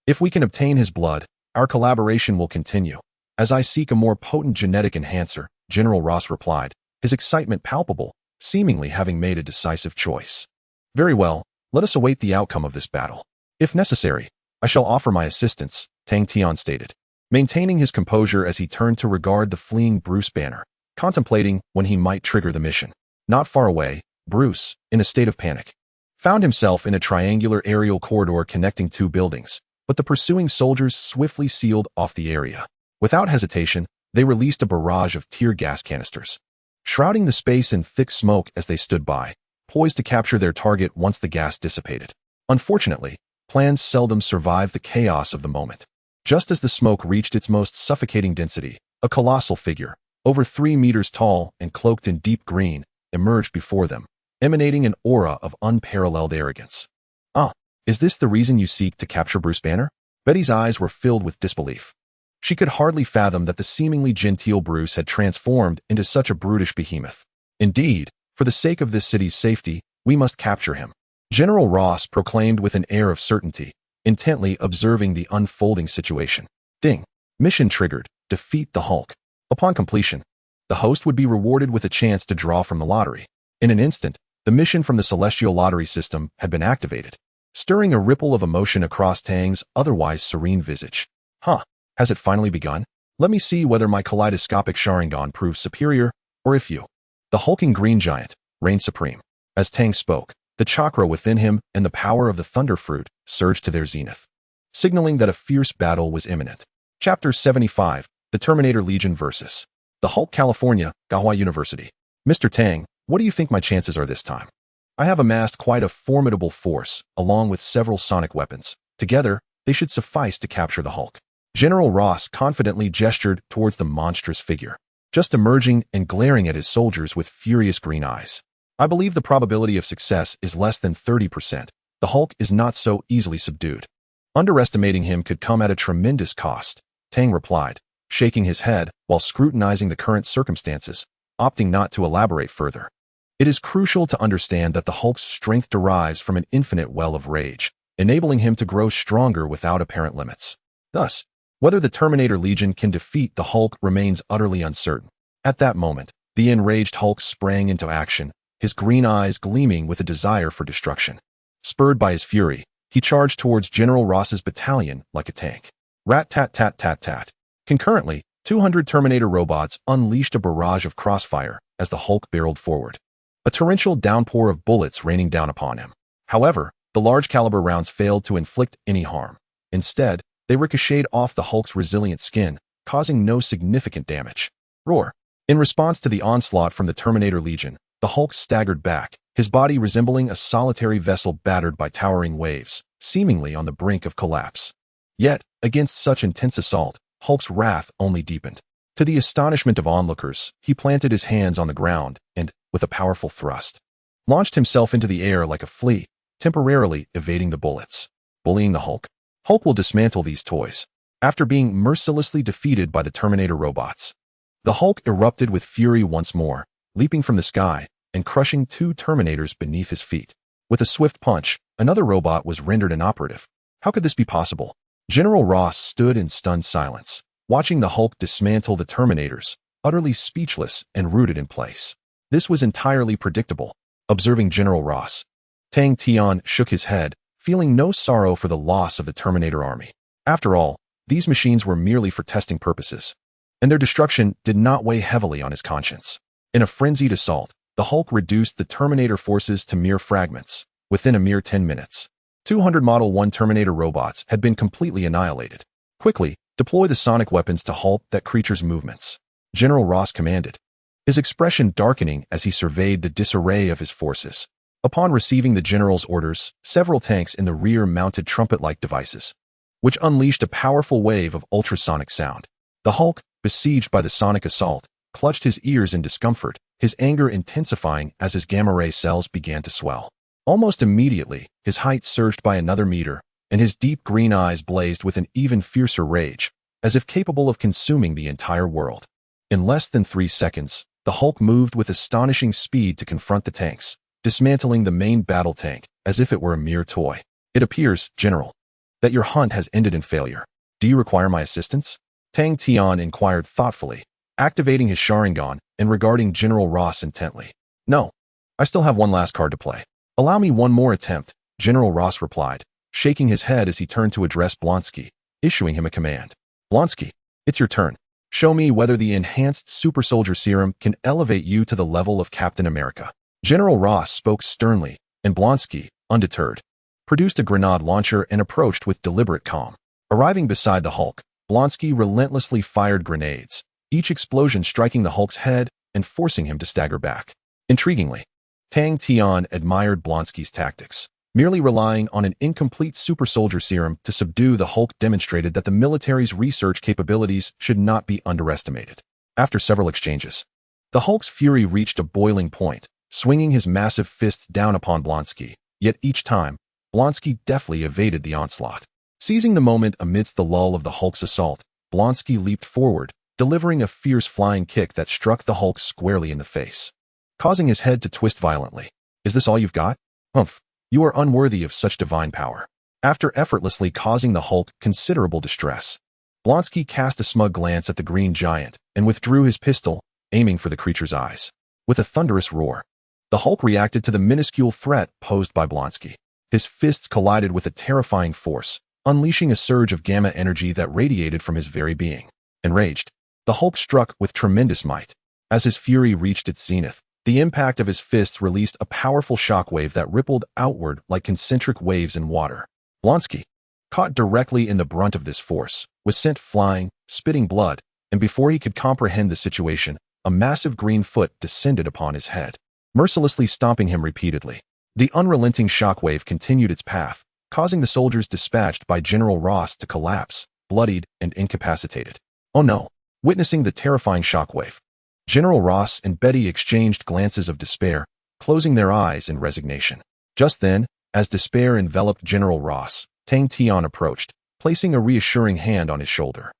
If we can obtain his blood, our collaboration will continue. As I seek a more potent genetic enhancer," General Ross replied, his excitement palpable, seemingly having made a decisive choice. "Very well, let us await the outcome of this battle. If necessary, I shall offer my assistance," Tang Tian stated, maintaining his composure as he turned to regard the fleeing Bruce Banner, contemplating when he might trigger the mission. Not far away, Bruce, in a state of panic, found himself in a triangular aerial corridor connecting 2 buildings, but the pursuing soldiers swiftly sealed off the area. Without hesitation, they released a barrage of tear gas canisters, shrouding the space in thick smoke as they stood by, poised to capture their target once the gas dissipated. Unfortunately, plans seldom survive the chaos of the moment. Just as the smoke reached its most suffocating density, a colossal figure, over 3 meters tall and cloaked in deep green, emerged before them, emanating an aura of unparalleled arrogance. "Ah, is this the reason you seek to capture Bruce Banner?" Betty's eyes were filled with disbelief. She could hardly fathom that the seemingly genteel Bruce had transformed into such a brutish behemoth. "Indeed, for the sake of this city's safety, we must capture him," General Ross proclaimed with an air of certainty, intently observing the unfolding situation. Ding. Mission triggered. Defeat the Hulk. Upon completion, the host would be rewarded with a chance to draw from the lottery. In an instant, the mission from the celestial lottery system had been activated, stirring a ripple of emotion across Tang's otherwise serene visage. "Huh, has it finally begun? Let me see whether my kaleidoscopic Sharingan proves superior, or if you." The hulking green giant reigned supreme. As Tang spoke, the chakra within him and the power of the thunder fruit surged to their zenith, signaling that a fierce battle was imminent. Chapter 75, The Terminator Legion vs. the Hulk. California, Gahua University. "Mr. Tang, what do you think my chances are this time? I have amassed quite a formidable force, along with several sonic weapons. Together, they should suffice to capture the Hulk." General Ross confidently gestured towards the monstrous figure, just emerging and glaring at his soldiers with furious green eyes. "I believe the probability of success is less than 30%. The Hulk is not so easily subdued. Underestimating him could come at a tremendous cost," Tang replied, shaking his head while scrutinizing the current circumstances, opting not to elaborate further. It is crucial to understand that the Hulk's strength derives from an infinite well of rage, enabling him to grow stronger without apparent limits. Thus, whether the Terminator Legion can defeat the Hulk remains utterly uncertain. At that moment, the enraged Hulk sprang into action, his green eyes gleaming with a desire for destruction. Spurred by his fury, he charged towards General Ross's battalion like a tank. Rat-tat-tat-tat-tat. Concurrently, 200 Terminator robots unleashed a barrage of crossfire as the Hulk barreled forward. A torrential downpour of bullets raining down upon him. However, the large-caliber rounds failed to inflict any harm. Instead, they ricocheted off the Hulk's resilient skin, causing no significant damage. Roar. In response to the onslaught from the Terminator Legion, the Hulk staggered back, his body resembling a solitary vessel battered by towering waves, seemingly on the brink of collapse. Yet, against such intense assault, Hulk's wrath only deepened. To the astonishment of onlookers, he planted his hands on the ground and, with a powerful thrust, launched himself into the air like a flea, temporarily evading the bullets. Bullying the Hulk. Hulk will dismantle these toys. After being mercilessly defeated by the Terminator robots, the Hulk erupted with fury once more, leaping from the sky and crushing 2 Terminators beneath his feet. With a swift punch, another robot was rendered inoperative. How could this be possible? General Ross stood in stunned silence, watching the Hulk dismantle the Terminators, utterly speechless and rooted in place. This was entirely predictable. Observing General Ross, Tang Tian shook his head, feeling no sorrow for the loss of the Terminator army. After all, these machines were merely for testing purposes, and their destruction did not weigh heavily on his conscience. In a frenzied assault, the Hulk reduced the Terminator forces to mere fragments. Within a mere 10 minutes, 200 Model 1 Terminator robots had been completely annihilated. Quickly, deploy the sonic weapons to halt that creature's movements, General Ross commanded, his expression darkening as he surveyed the disarray of his forces. Upon receiving the general's orders, several tanks in the rear mounted trumpet-like devices, which unleashed a powerful wave of ultrasonic sound. The Hulk, besieged by the sonic assault, clutched his ears in discomfort, his anger intensifying as his gamma-ray cells began to swell. Almost immediately, his height surged by another meter, and his deep green eyes blazed with an even fiercer rage, as if capable of consuming the entire world. In less than 3 seconds, the Hulk moved with astonishing speed to confront the tanks, dismantling the main battle tank as if it were a mere toy. It appears, General, that your hunt has ended in failure. Do you require my assistance? Tang Tian inquired thoughtfully, activating his Sharingan and regarding General Ross intently. No, I still have one last card to play. Allow me one more attempt, General Ross replied, shaking his head as he turned to address Blonsky, issuing him a command. Blonsky, it's your turn. Show me whether the enhanced super soldier serum can elevate you to the level of Captain America. General Ross spoke sternly, and Blonsky, undeterred, produced a grenade launcher and approached with deliberate calm. Arriving beside the Hulk, Blonsky relentlessly fired grenades, each explosion striking the Hulk's head and forcing him to stagger back. Intriguingly, Tang Tian admired Blonsky's tactics. Merely relying on an incomplete super soldier serum to subdue the Hulk demonstrated that the military's research capabilities should not be underestimated. After several exchanges, the Hulk's fury reached a boiling point, swinging his massive fists down upon Blonsky, yet each time, Blonsky deftly evaded the onslaught. Seizing the moment amidst the lull of the Hulk's assault, Blonsky leaped forward, delivering a fierce flying kick that struck the Hulk squarely in the face, causing his head to twist violently. Is this all you've got? Humph. You are unworthy of such divine power. After effortlessly causing the Hulk considerable distress, Blonsky cast a smug glance at the green giant and withdrew his pistol, aiming for the creature's eyes. With a thunderous roar, the Hulk reacted to the minuscule threat posed by Blonsky. His fists collided with a terrifying force, unleashing a surge of gamma energy that radiated from his very being. Enraged, the Hulk struck with tremendous might. As his fury reached its zenith, the impact of his fists released a powerful shockwave that rippled outward like concentric waves in water. Blonsky, caught directly in the brunt of this force, was sent flying, spitting blood, and before he could comprehend the situation, a massive green foot descended upon his head, mercilessly stomping him repeatedly. The unrelenting shockwave continued its path, causing the soldiers dispatched by General Ross to collapse, bloodied and incapacitated. Oh no! Witnessing the terrifying shockwave, General Ross and Betty exchanged glances of despair, closing their eyes in resignation. Just then, as despair enveloped General Ross, Tang Tian approached, placing a reassuring hand on his shoulder.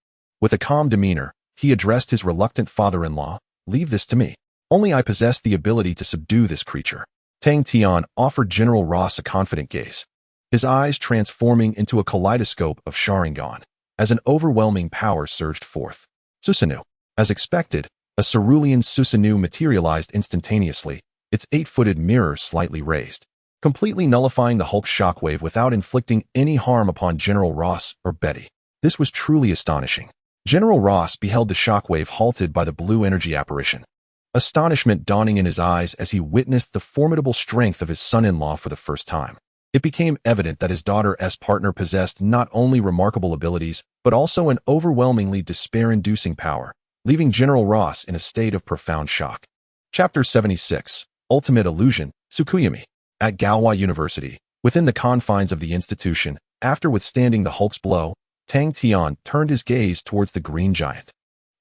With a calm demeanor, he addressed his reluctant father-in-law, "Leave this to me. Only I possess the ability to subdue this creature." Tang Tian offered General Ross a confident gaze, his eyes transforming into a kaleidoscope of Sharingan, as an overwhelming power surged forth. Susanoo. As expected, a cerulean Susanoo materialized instantaneously, its 8-footed mirror slightly raised, completely nullifying the Hulk's shockwave without inflicting any harm upon General Ross or Betty. This was truly astonishing. General Ross beheld the shockwave halted by the blue energy apparition, astonishment dawning in his eyes as he witnessed the formidable strength of his son-in-law for the first time. It became evident that his daughter's partner possessed not only remarkable abilities, but also an overwhelmingly despair-inducing power, leaving General Ross in a state of profound shock. Chapter 76, Ultimate Illusion, Tsukuyami. At Gaohua University, within the confines of the institution, after withstanding the Hulk's blow, Tang Tian turned his gaze towards the green giant,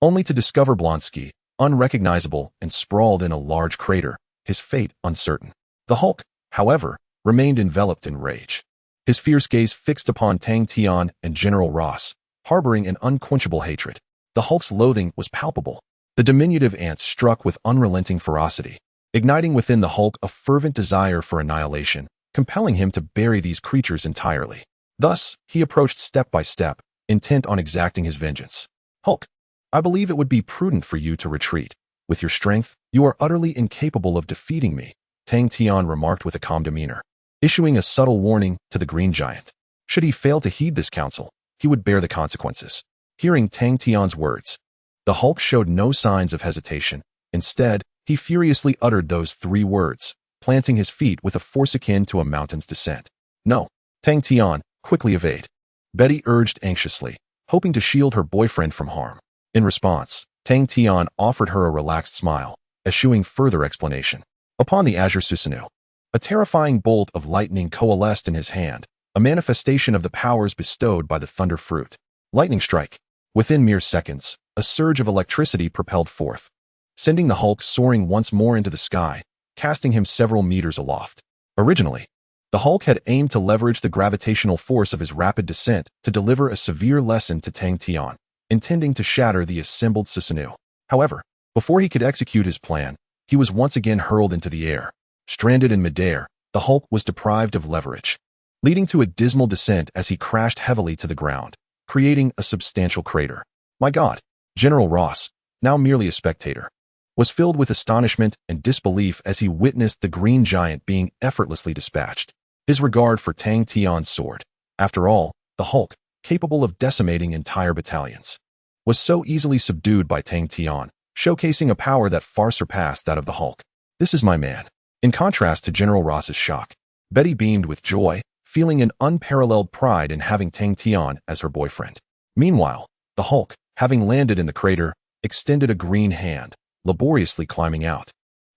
only to discover Blonsky, unrecognizable and sprawled in a large crater, his fate uncertain. The Hulk, however, remained enveloped in rage, his fierce gaze fixed upon Tang Tian and General Ross, harboring an unquenchable hatred. The Hulk's loathing was palpable. The diminutive ants struck with unrelenting ferocity, igniting within the Hulk a fervent desire for annihilation, compelling him to bury these creatures entirely. Thus, he approached step by step, intent on exacting his vengeance. "Hulk, I believe it would be prudent for you to retreat. With your strength, you are utterly incapable of defeating me," Tang Tian remarked with a calm demeanor, issuing a subtle warning to the green giant. Should he fail to heed this counsel, he would bear the consequences. Hearing Tang Tian's words, the Hulk showed no signs of hesitation. Instead, he furiously uttered those 3 words, planting his feet with a force akin to a mountain's descent. "No." Tang Tian, quickly evade, Betty urged anxiously, hoping to shield her boyfriend from harm. In response, Tang Tian offered her a relaxed smile, eschewing further explanation. Upon the azure Susanoo, a terrifying bolt of lightning coalesced in his hand, a manifestation of the powers bestowed by the thunder fruit. Lightning strike. Within mere seconds, a surge of electricity propelled forth, sending the Hulk soaring once more into the sky, casting him several meters aloft. Originally, the Hulk had aimed to leverage the gravitational force of his rapid descent to deliver a severe lesson to Tang Tian, intending to shatter the assembled Susanoo. However, before he could execute his plan, he was once again hurled into the air. Stranded in midair, the Hulk was deprived of leverage, leading to a dismal descent as he crashed heavily to the ground, creating a substantial crater. My God! General Ross, now merely a spectator, was filled with astonishment and disbelief as he witnessed the green giant being effortlessly dispatched. His regard for Tang Tian soared. After all, the Hulk, capable of decimating entire battalions, was so easily subdued by Tang Tian, showcasing a power that far surpassed that of the Hulk. "This is my man." In contrast to General Ross's shock, Betty beamed with joy, feeling an unparalleled pride in having Tang Tian as her boyfriend. Meanwhile, the Hulk, having landed in the crater, extended a green hand, laboriously climbing out,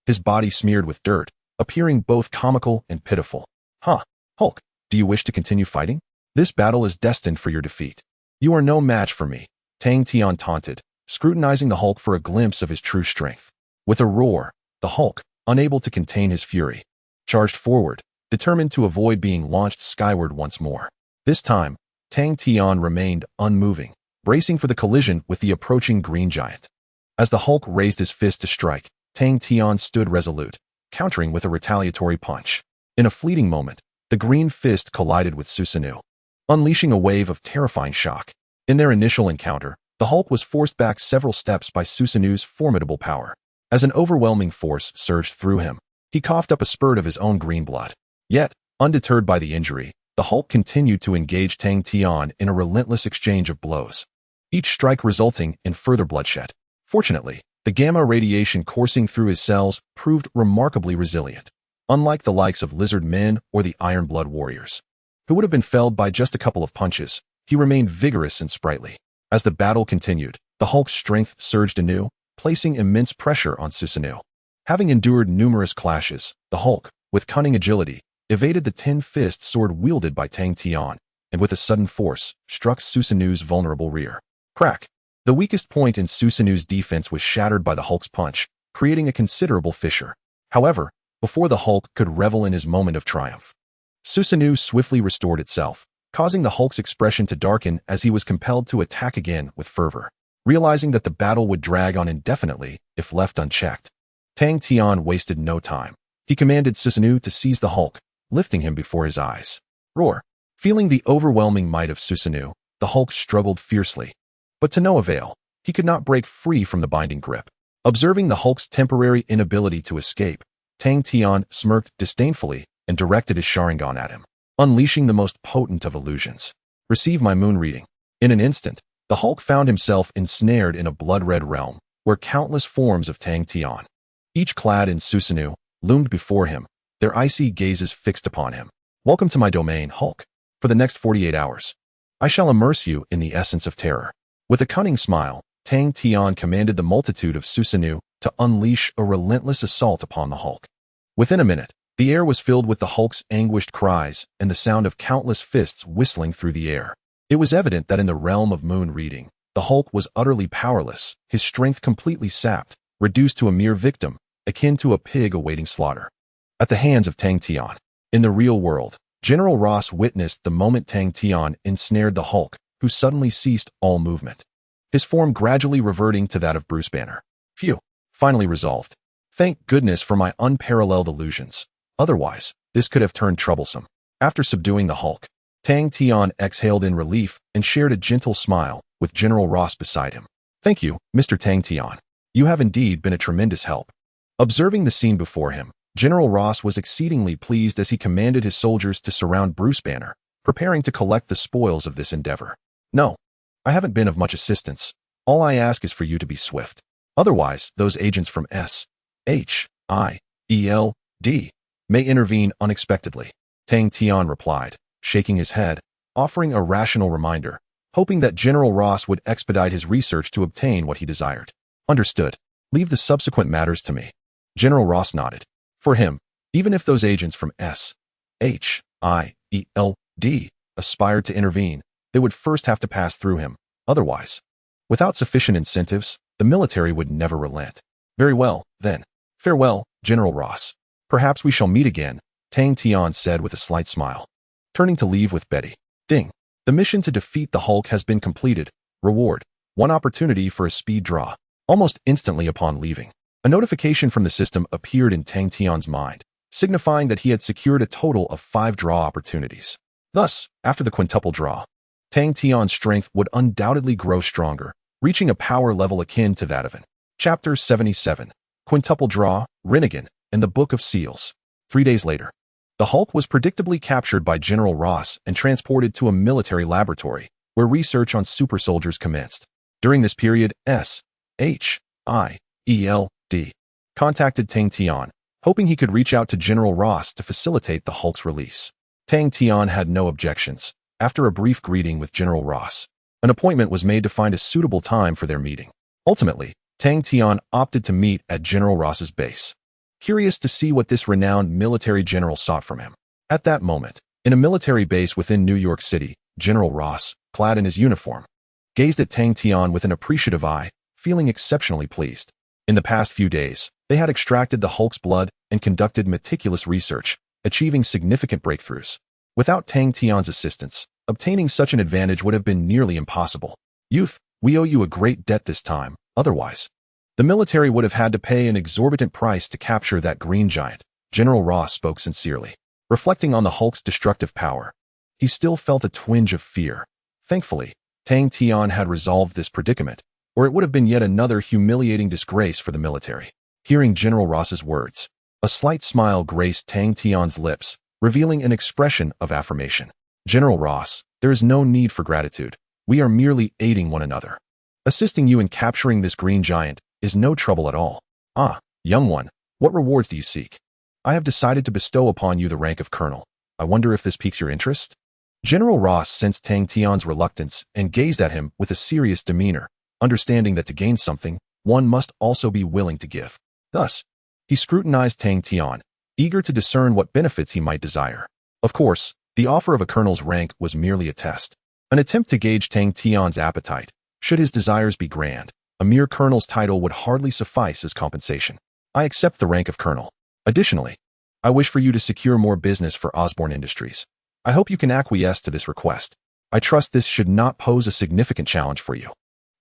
his body smeared with dirt, appearing both comical and pitiful. "Huh, Hulk, do you wish to continue fighting? This battle is destined for your defeat. You are no match for me," Tang Tian taunted, scrutinizing the Hulk for a glimpse of his true strength. With a roar, the Hulk, unable to contain his fury, charged forward, determined to avoid being launched skyward once more. This time, Tang Tian remained unmoving, bracing for the collision with the approaching green giant. As the Hulk raised his fist to strike, Tang Tian stood resolute, countering with a retaliatory punch. In a fleeting moment, the green fist collided with Susanoo, unleashing a wave of terrifying shock. In their initial encounter, the Hulk was forced back several steps by Susanoo's formidable power. As an overwhelming force surged through him, he coughed up a spurt of his own green blood. Yet, undeterred by the injury, the Hulk continued to engage Tang Tian in a relentless exchange of blows, each strike resulting in further bloodshed. Fortunately, the gamma radiation coursing through his cells proved remarkably resilient, unlike the likes of lizard men or the Iron Blood warriors, who would have been felled by just a couple of punches. He remained vigorous and sprightly. As the battle continued, the Hulk's strength surged anew, placing immense pressure on Susanoo. Having endured numerous clashes, the Hulk, with cunning agility, evaded the 10-fist sword wielded by Tang Tian, and with a sudden force, struck Susanoo's vulnerable rear. Crack! The weakest point in Susanoo's defense was shattered by the Hulk's punch, creating a considerable fissure. However, before the Hulk could revel in his moment of triumph, Susanoo swiftly restored itself, causing the Hulk's expression to darken as he was compelled to attack again with fervor. realizing that the battle would drag on indefinitely if left unchecked. Tang Tian wasted no time. He commanded Susanoo to seize the Hulk, lifting him before his eyes. Roar! Feeling the overwhelming might of Susanoo, the Hulk struggled fiercely. But to no avail. He could not break free from the binding grip. Observing the Hulk's temporary inability to escape, Tang Tian smirked disdainfully and directed his Sharingan at him, unleashing the most potent of illusions. Receive my moon reading. In an instant, the Hulk found himself ensnared in a blood-red realm, where countless forms of Tang Tian, each clad in Susanoo, loomed before him, their icy gazes fixed upon him. Welcome to my domain, Hulk. For the next 48 hours, I shall immerse you in the essence of terror. With a cunning smile, Tang Tian commanded the multitude of Susanoo to unleash a relentless assault upon the Hulk. Within a minute, the air was filled with the Hulk's anguished cries and the sound of countless fists whistling through the air. It was evident that in the realm of moon reading, the Hulk was utterly powerless, his strength completely sapped, reduced to a mere victim, akin to a pig awaiting slaughter. At the hands of Tang Tian. In the real world, General Ross witnessed the moment Tang Tian ensnared the Hulk, who suddenly ceased all movement, his form gradually reverting to that of Bruce Banner. Phew, finally resolved. Thank goodness for my unparalleled illusions. Otherwise, this could have turned troublesome. After subduing the Hulk, Tang Tian exhaled in relief and shared a gentle smile with General Ross beside him. Thank you, Mr. Tang Tian. You have indeed been a tremendous help. Observing the scene before him, General Ross was exceedingly pleased as he commanded his soldiers to surround Bruce Banner, preparing to collect the spoils of this endeavor. No, I haven't been of much assistance. All I ask is for you to be swift. Otherwise, those agents from S.H.I.E.L.D. may intervene unexpectedly. Tang Tian replied, shaking his head, offering a rational reminder, hoping that General Ross would expedite his research to obtain what he desired. Understood. Leave the subsequent matters to me. General Ross nodded. For him, even if those agents from S.H.I.E.L.D. aspired to intervene, they would first have to pass through him. Otherwise, without sufficient incentives, the military would never relent. Very well, then. Farewell, General Ross. Perhaps we shall meet again, Tang Tian said with a slight smile. Turning to leave with Betty. Ding. The mission to defeat the Hulk has been completed. Reward. 1 opportunity for a speed draw. Almost instantly upon leaving, a notification from the system appeared in Tang Tian's mind, signifying that he had secured a total of 5 draw opportunities. Thus, after the quintuple draw, Tang Tian's strength would undoubtedly grow stronger, reaching a power level akin to that of an. Chapter 77. Quintuple Draw, Rinnegan, and the Book of Seals. 3 days later, the Hulk was predictably captured by General Ross and transported to a military laboratory, where research on super soldiers commenced. During this period, S.H.I.E.L.D. contacted Tang Tian, hoping he could reach out to General Ross to facilitate the Hulk's release. Tang Tian had no objections. After a brief greeting with General Ross, an appointment was made to find a suitable time for their meeting. Ultimately, Tang Tian opted to meet at General Ross's base, curious to see what this renowned military general sought from him. At that moment, in a military base within New York City, General Ross, clad in his uniform, gazed at Tang Tian with an appreciative eye, feeling exceptionally pleased. In the past few days, they had extracted the Hulk's blood and conducted meticulous research, achieving significant breakthroughs. Without Tang Tian's assistance, obtaining such an advantage would have been nearly impossible. Youth, we owe you a great debt this time, otherwise, the military would have had to pay an exorbitant price to capture that green giant. General Ross spoke sincerely. Reflecting on the Hulk's destructive power, he still felt a twinge of fear. Thankfully, Tang Tian had resolved this predicament, or it would have been yet another humiliating disgrace for the military. Hearing General Ross's words, a slight smile graced Tang Tian's lips, revealing an expression of affirmation. General Ross, there is no need for gratitude. We are merely aiding one another. Assisting you in capturing this green giant is no trouble at all. Ah, young one, what rewards do you seek? I have decided to bestow upon you the rank of colonel. I wonder if this piques your interest? General Ross sensed Tang Tian's reluctance and gazed at him with a serious demeanor, understanding that to gain something, one must also be willing to give. Thus, he scrutinized Tang Tian, eager to discern what benefits he might desire. Of course, the offer of a colonel's rank was merely a test, an attempt to gauge Tang Tian's appetite. Should his desires be grand, a mere colonel's title would hardly suffice as compensation. I accept the rank of colonel. Additionally, I wish for you to secure more business for Osborne Industries. I hope you can acquiesce to this request. I trust this should not pose a significant challenge for you.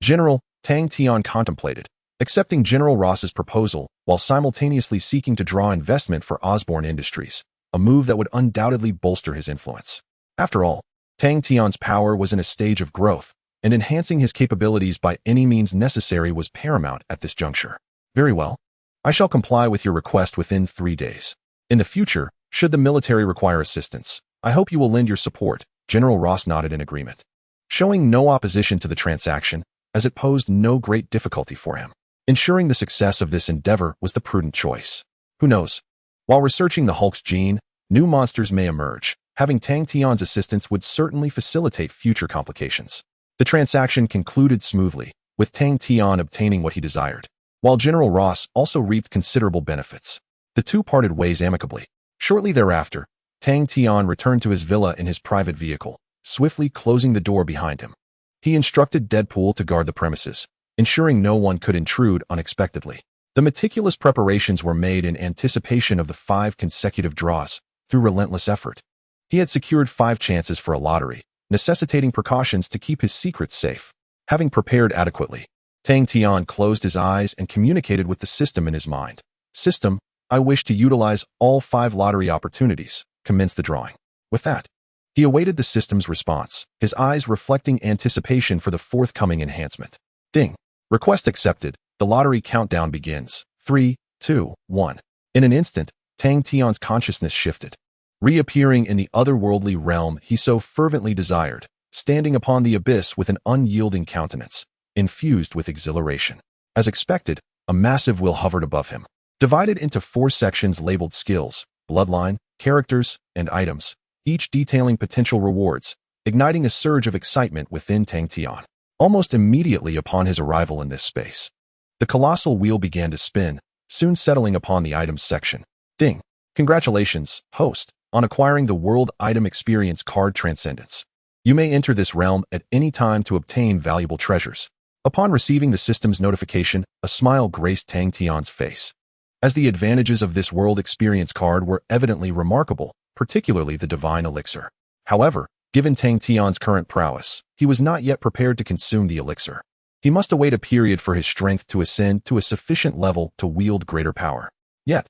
General, Tang Tian contemplated, accepting General Ross's proposal while simultaneously seeking to draw investment for Osborne Industries, a move that would undoubtedly bolster his influence. After all, Tang Tian's power was in a stage of growth, and enhancing his capabilities by any means necessary was paramount at this juncture. Very well. I shall comply with your request within 3 days. In the future, should the military require assistance, I hope you will lend your support. General Ross nodded in agreement, showing no opposition to the transaction, as it posed no great difficulty for him. Ensuring the success of this endeavor was the prudent choice. Who knows? While researching the Hulk's gene, new monsters may emerge. Having Tang Tian's assistance would certainly facilitate future complications. The transaction concluded smoothly, with Tang Tian obtaining what he desired, while General Ross also reaped considerable benefits. The two parted ways amicably. Shortly thereafter, Tang Tian returned to his villa in his private vehicle, swiftly closing the door behind him. He instructed Deadpool to guard the premises, ensuring no one could intrude unexpectedly. The meticulous preparations were made in anticipation of the 5 consecutive draws, through relentless effort. He had secured 5 chances for a lottery, necessitating precautions to keep his secrets safe. Having prepared adequately, Tang Tian closed his eyes and communicated with the system in his mind. System, I wish to utilize all 5 lottery opportunities. Commence the drawing. With that, he awaited the system's response, his eyes reflecting anticipation for the forthcoming enhancement. Ding. Request accepted. The lottery countdown begins. 3, 2, 1. In an instant, Tang Tian's consciousness shifted, reappearing in the otherworldly realm he so fervently desired, standing upon the abyss with an unyielding countenance, infused with exhilaration. As expected, a massive will hovered above him, divided into 4 sections labeled skills, bloodline, characters, and items, each detailing potential rewards, igniting a surge of excitement within Tang Tian. Almost immediately upon his arrival in this space, the colossal wheel began to spin, soon settling upon the items section. Ding. Congratulations, host, on acquiring the World Item Experience Card Transcendence. You may enter this realm at any time to obtain valuable treasures. Upon receiving the system's notification, a smile graced Tang Tian's face, as the advantages of this World Experience card were evidently remarkable, particularly the Divine Elixir. However, given Tang Tian's current prowess, he was not yet prepared to consume the elixir. He must await a period for his strength to ascend to a sufficient level to wield greater power. Yet,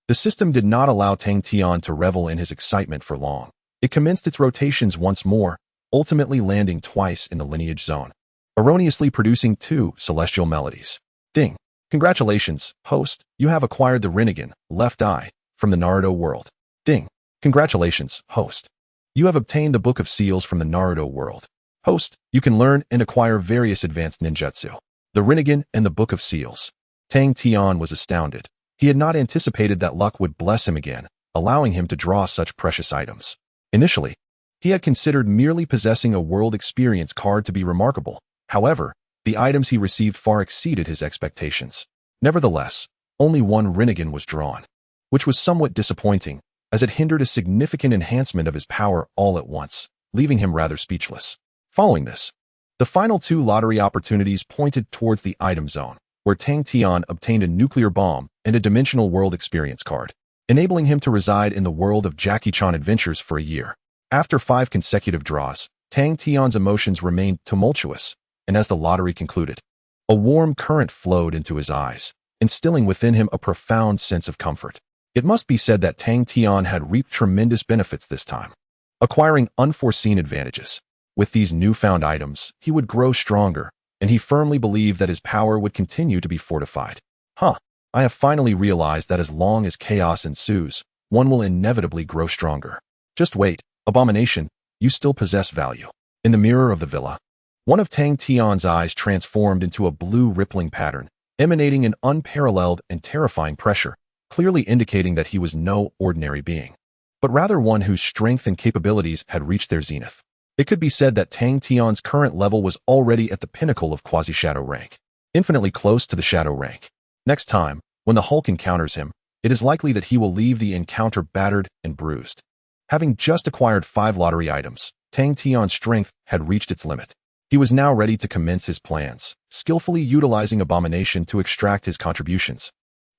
the system did not allow Tang Tian to revel in his excitement for long. It commenced its rotations once more, ultimately landing twice in the lineage zone, erroneously producing 2 celestial melodies. Ding. Congratulations, host, you have acquired the Rinnegan, left eye, from the Naruto world. Ding. Congratulations, host. You have obtained the Book of Seals from the Naruto world. Host, you can learn and acquire various advanced ninjutsu. The Rinnegan and the Book of Seals. Tang Tian was astounded. He had not anticipated that luck would bless him again, allowing him to draw such precious items. Initially, he had considered merely possessing a world experience card to be remarkable. However, the items he received far exceeded his expectations. Nevertheless, only 1 Rinnegan was drawn, which was somewhat disappointing, as it hindered a significant enhancement of his power all at once, leaving him rather speechless. Following this, the final 2 lottery opportunities pointed towards the item zone, where Tang Tian obtained a nuclear bomb and a dimensional world experience card, enabling him to reside in the world of Jackie Chan Adventures for a year. After 5 consecutive draws, Tang Tian's emotions remained tumultuous, and as the lottery concluded, a warm current flowed into his eyes, instilling within him a profound sense of comfort. It must be said that Tang Tian had reaped tremendous benefits this time, acquiring unforeseen advantages. With these newfound items, he would grow stronger, and he firmly believed that his power would continue to be fortified. I have finally realized that as long as chaos ensues, one will inevitably grow stronger. Just wait, Abomination, you still possess value. In the mirror of the villa, one of Tang Tian's eyes transformed into a blue rippling pattern, emanating an unparalleled and terrifying pressure, clearly indicating that he was no ordinary being, but rather one whose strength and capabilities had reached their zenith. It could be said that Tang Tian's current level was already at the pinnacle of quasi-shadow rank, infinitely close to the shadow rank. Next time, when the Hulk encounters him, it is likely that he will leave the encounter battered and bruised. Having just acquired 5 lottery items, Tang Tian's strength had reached its limit. He was now ready to commence his plans, skillfully utilizing Abomination to extract his contributions,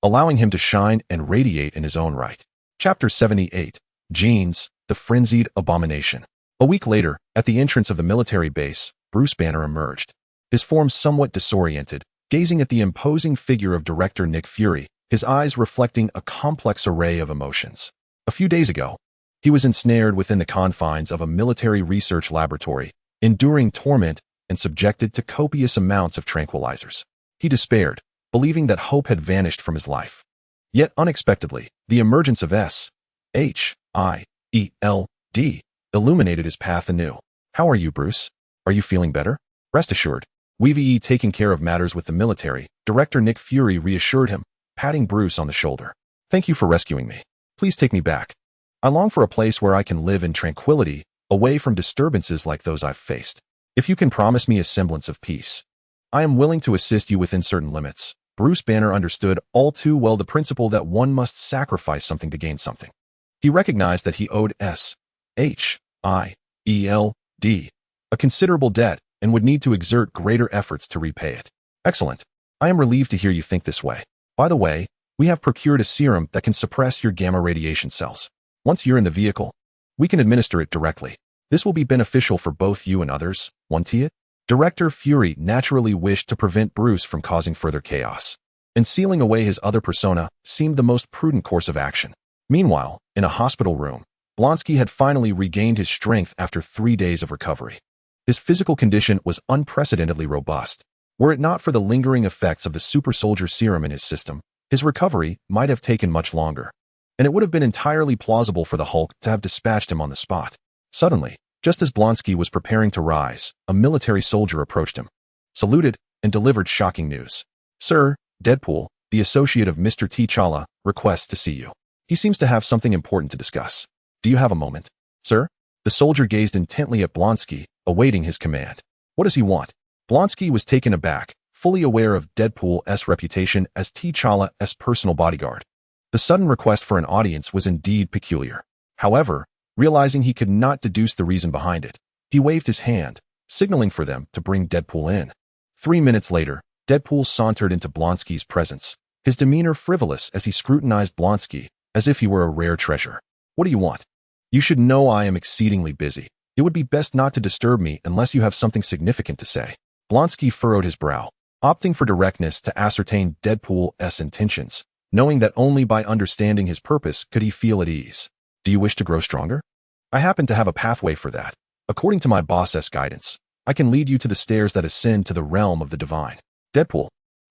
allowing him to shine and radiate in his own right. Chapter 78. Genes, the Frenzied Abomination. A week later, at the entrance of the military base, Bruce Banner emerged, his form somewhat disoriented, gazing at the imposing figure of director Nick Fury, his eyes reflecting a complex array of emotions. A few days ago, he was ensnared within the confines of a military research laboratory, enduring torment and subjected to copious amounts of tranquilizers. He despaired, believing that hope had vanished from his life. Yet unexpectedly, the emergence of S.H.I.E.L.D. illuminated his path anew. "How are you, Bruce? Are you feeling better?" "Rest assured, we've taken care of matters with the military," Director Nick Fury reassured him, patting Bruce on the shoulder. "Thank you for rescuing me. Please take me back. I long for a place where I can live in tranquility, away from disturbances like those I've faced. If you can promise me a semblance of peace, I am willing to assist you within certain limits." Bruce Banner understood all too well the principle that one must sacrifice something to gain something. He recognized that he owed S.H.I.E.L.D. a considerable debt and would need to exert greater efforts to repay it. "Excellent. I am relieved to hear you think this way. By the way, we have procured a serum that can suppress your gamma radiation cells. Once you're in the vehicle, we can administer it directly. This will be beneficial for both you and others, won't it?" Director Fury naturally wished to prevent Bruce from causing further chaos, and sealing away his other persona seemed the most prudent course of action. Meanwhile, in a hospital room, Blonsky had finally regained his strength after 3 days of recovery. His physical condition was unprecedentedly robust. Were it not for the lingering effects of the super soldier serum in his system, his recovery might have taken much longer, and it would have been entirely plausible for the Hulk to have dispatched him on the spot. Suddenly, just as Blonsky was preparing to rise, a military soldier approached him, saluted, and delivered shocking news. "Sir, Deadpool, the associate of Mr. T'Challa, requests to see you. He seems to have something important to discuss. Do you have a moment?" "Sir?" The soldier gazed intently at Blonsky, awaiting his command. "What does he want?" Blonsky was taken aback, fully aware of Deadpool's reputation as T'Challa's personal bodyguard. The sudden request for an audience was indeed peculiar. However, realizing he could not deduce the reason behind it, he waved his hand, signaling for them to bring Deadpool in. 3 minutes later, Deadpool sauntered into Blonsky's presence, his demeanor frivolous as he scrutinized Blonsky as if he were a rare treasure. "What do you want?" "You should know I am exceedingly busy. It would be best not to disturb me unless you have something significant to say." Blonsky furrowed his brow, opting for directness to ascertain Deadpool's intentions, knowing that only by understanding his purpose could he feel at ease. "Do you wish to grow stronger?" "I happen to have a pathway for that. According to my boss's guidance, I can lead you to the stairs that ascend to the realm of the divine." Deadpool,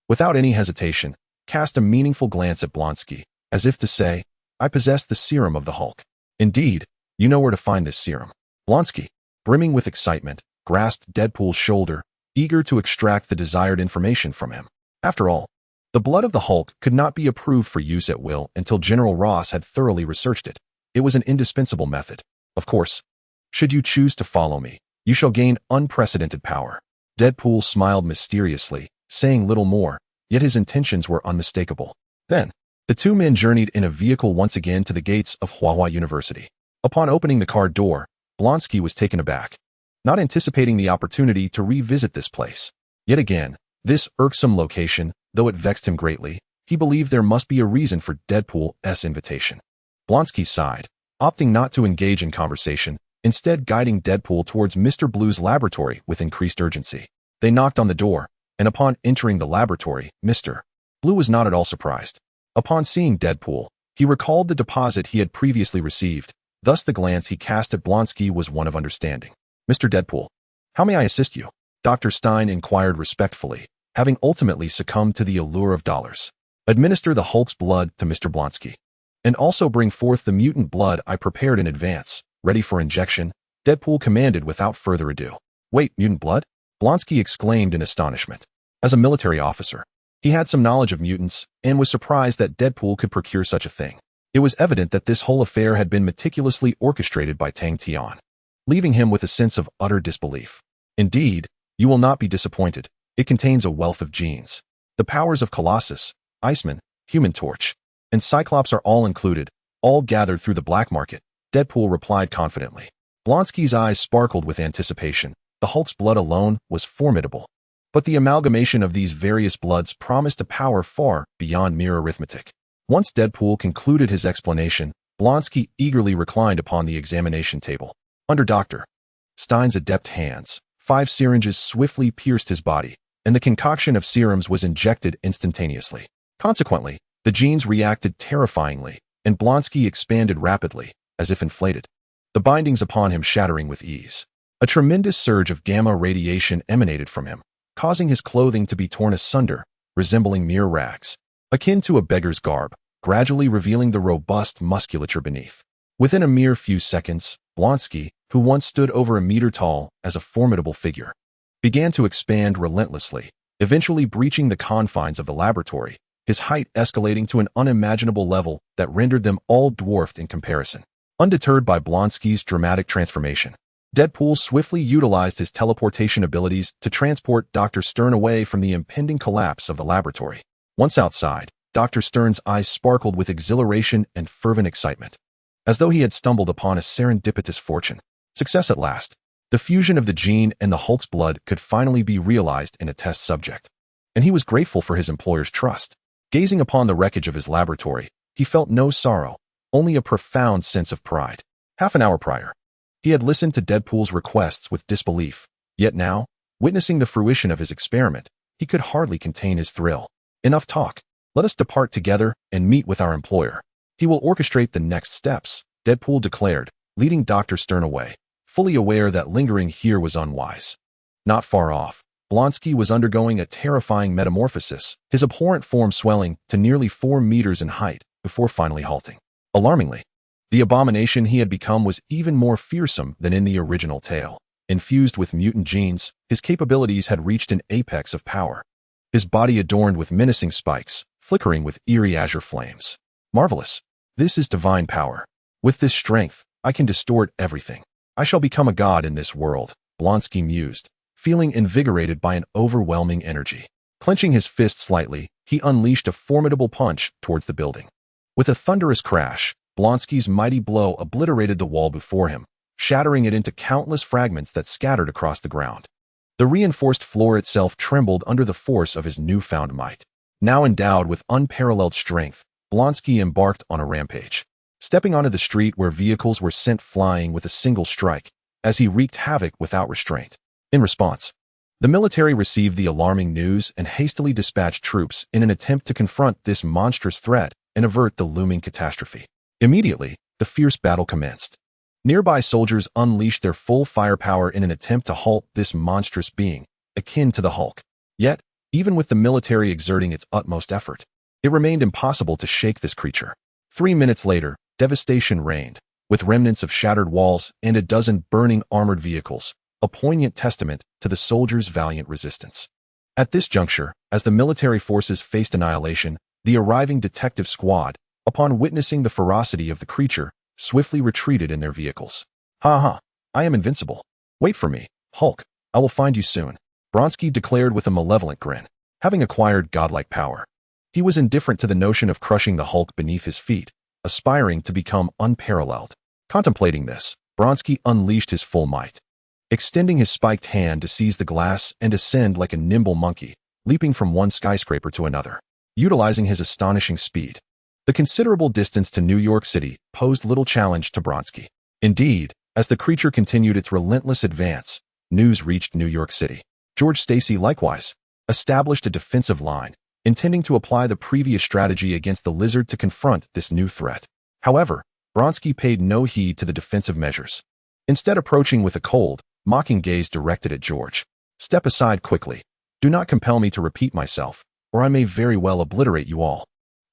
without any hesitation, cast a meaningful glance at Blonsky, as if to say, "I possess the serum of the Hulk." "Indeed, you know where to find this serum." Blonsky, brimming with excitement, grasped Deadpool's shoulder, eager to extract the desired information from him. After all, the blood of the Hulk could not be approved for use at will until General Ross had thoroughly researched it. It was an indispensable method. "Of course, should you choose to follow me, you shall gain unprecedented power." Deadpool smiled mysteriously, saying little more, yet his intentions were unmistakable. Then, the two men journeyed in a vehicle once again to the gates of Huahua University. Upon opening the car door, Blonsky was taken aback, not anticipating the opportunity to revisit this place. Yet again, this irksome location, though it vexed him greatly, he believed there must be a reason for Deadpool's invitation. Blonsky sighed, opting not to engage in conversation, instead guiding Deadpool towards Mr. Blue's laboratory with increased urgency. They knocked on the door, and upon entering the laboratory, Mr. Blue was not at all surprised. Upon seeing Deadpool, he recalled the deposit he had previously received, thus the glance he cast at Blonsky was one of understanding. "Mr. Deadpool, how may I assist you?" Dr. Stein inquired respectfully, having ultimately succumbed to the allure of dollars. "Administer the Hulk's blood to Mr. Blonsky, and also bring forth the mutant blood I prepared in advance, ready for injection," Deadpool commanded without further ado. "Wait, mutant blood?" Blonsky exclaimed in astonishment. As a military officer, he had some knowledge of mutants and was surprised that Deadpool could procure such a thing. It was evident that this whole affair had been meticulously orchestrated by Tang Tian, leaving him with a sense of utter disbelief. "Indeed, you will not be disappointed. It contains a wealth of genes. The powers of Colossus, Iceman, Human Torch, and Cyclops are all included, all gathered through the black market," Deadpool replied confidently. Blonsky's eyes sparkled with anticipation. The Hulk's blood alone was formidable, but the amalgamation of these various bloods promised a power far beyond mere arithmetic. Once Deadpool concluded his explanation, Blonsky eagerly reclined upon the examination table. Under Dr. Stein's adept hands, 5 syringes swiftly pierced his body, and the concoction of serums was injected instantaneously. Consequently, the genes reacted terrifyingly, and Blonsky expanded rapidly, as if inflated, the bindings upon him shattering with ease. A tremendous surge of gamma radiation emanated from him, causing his clothing to be torn asunder, resembling mere rags, akin to a beggar's garb, gradually revealing the robust musculature beneath. Within a mere few seconds, Blonsky, who once stood over a meter tall as a formidable figure, began to expand relentlessly, eventually breaching the confines of the laboratory, his height escalating to an unimaginable level that rendered them all dwarfed in comparison. Undeterred by Blonsky's dramatic transformation, Deadpool swiftly utilized his teleportation abilities to transport Dr. Stern away from the impending collapse of the laboratory. Once outside, Dr. Stern's eyes sparkled with exhilaration and fervent excitement, as though he had stumbled upon a serendipitous fortune. Success at last. The fusion of the gene and the Hulk's blood could finally be realized in a test subject, and he was grateful for his employer's trust. Gazing upon the wreckage of his laboratory, he felt no sorrow, only a profound sense of pride. Half an hour prior, he had listened to Deadpool's requests with disbelief, yet now, witnessing the fruition of his experiment, he could hardly contain his thrill. Enough talk. Let us depart together and meet with our employer. He will orchestrate the next steps, Deadpool declared, leading Dr. Stern away, fully aware that lingering here was unwise. Not far off, Blonsky was undergoing a terrifying metamorphosis, his abhorrent form swelling to nearly 4 meters in height before finally halting. Alarmingly, the abomination he had become was even more fearsome than in the original tale. Infused with mutant genes, his capabilities had reached an apex of power, his body adorned with menacing spikes, flickering with eerie azure flames. Marvelous. This is divine power. With this strength, I can distort everything. I shall become a god in this world, Blonsky mused, feeling invigorated by an overwhelming energy. Clenching his fist slightly, he unleashed a formidable punch towards the building. With a thunderous crash, Blonsky's mighty blow obliterated the wall before him, shattering it into countless fragments that scattered across the ground. The reinforced floor itself trembled under the force of his newfound might. Now endowed with unparalleled strength, Blonsky embarked on a rampage, stepping onto the street where vehicles were sent flying with a single strike, as he wreaked havoc without restraint. In response, the military received the alarming news and hastily dispatched troops in an attempt to confront this monstrous threat and avert the looming catastrophe. Immediately, the fierce battle commenced. Nearby soldiers unleashed their full firepower in an attempt to halt this monstrous being, akin to the Hulk. Yet, even with the military exerting its utmost effort, it remained impossible to shake this creature. 3 minutes later, devastation reigned, with remnants of shattered walls and a dozen burning armored vehicles, a poignant testament to the soldiers' valiant resistance. At this juncture, as the military forces faced annihilation, the arriving detective squad, upon witnessing the ferocity of the creature, swiftly retreated in their vehicles. Ha ha, I am invincible. Wait for me, Hulk, I will find you soon, Blonsky declared with a malevolent grin. Having acquired godlike power, he was indifferent to the notion of crushing the Hulk beneath his feet, aspiring to become unparalleled. Contemplating this, Blonsky unleashed his full might, extending his spiked hand to seize the glass and ascend like a nimble monkey, leaping from one skyscraper to another. Utilizing his astonishing speed, the considerable distance to New York City posed little challenge to Blonsky. Indeed, as the creature continued its relentless advance, news reached New York City. George Stacy likewise established a defensive line, intending to apply the previous strategy against the lizard to confront this new threat. However, Blonsky paid no heed to the defensive measures, instead approaching with a cold, mocking gaze directed at George. Step aside quickly. Do not compel me to repeat myself, or I may very well obliterate you all,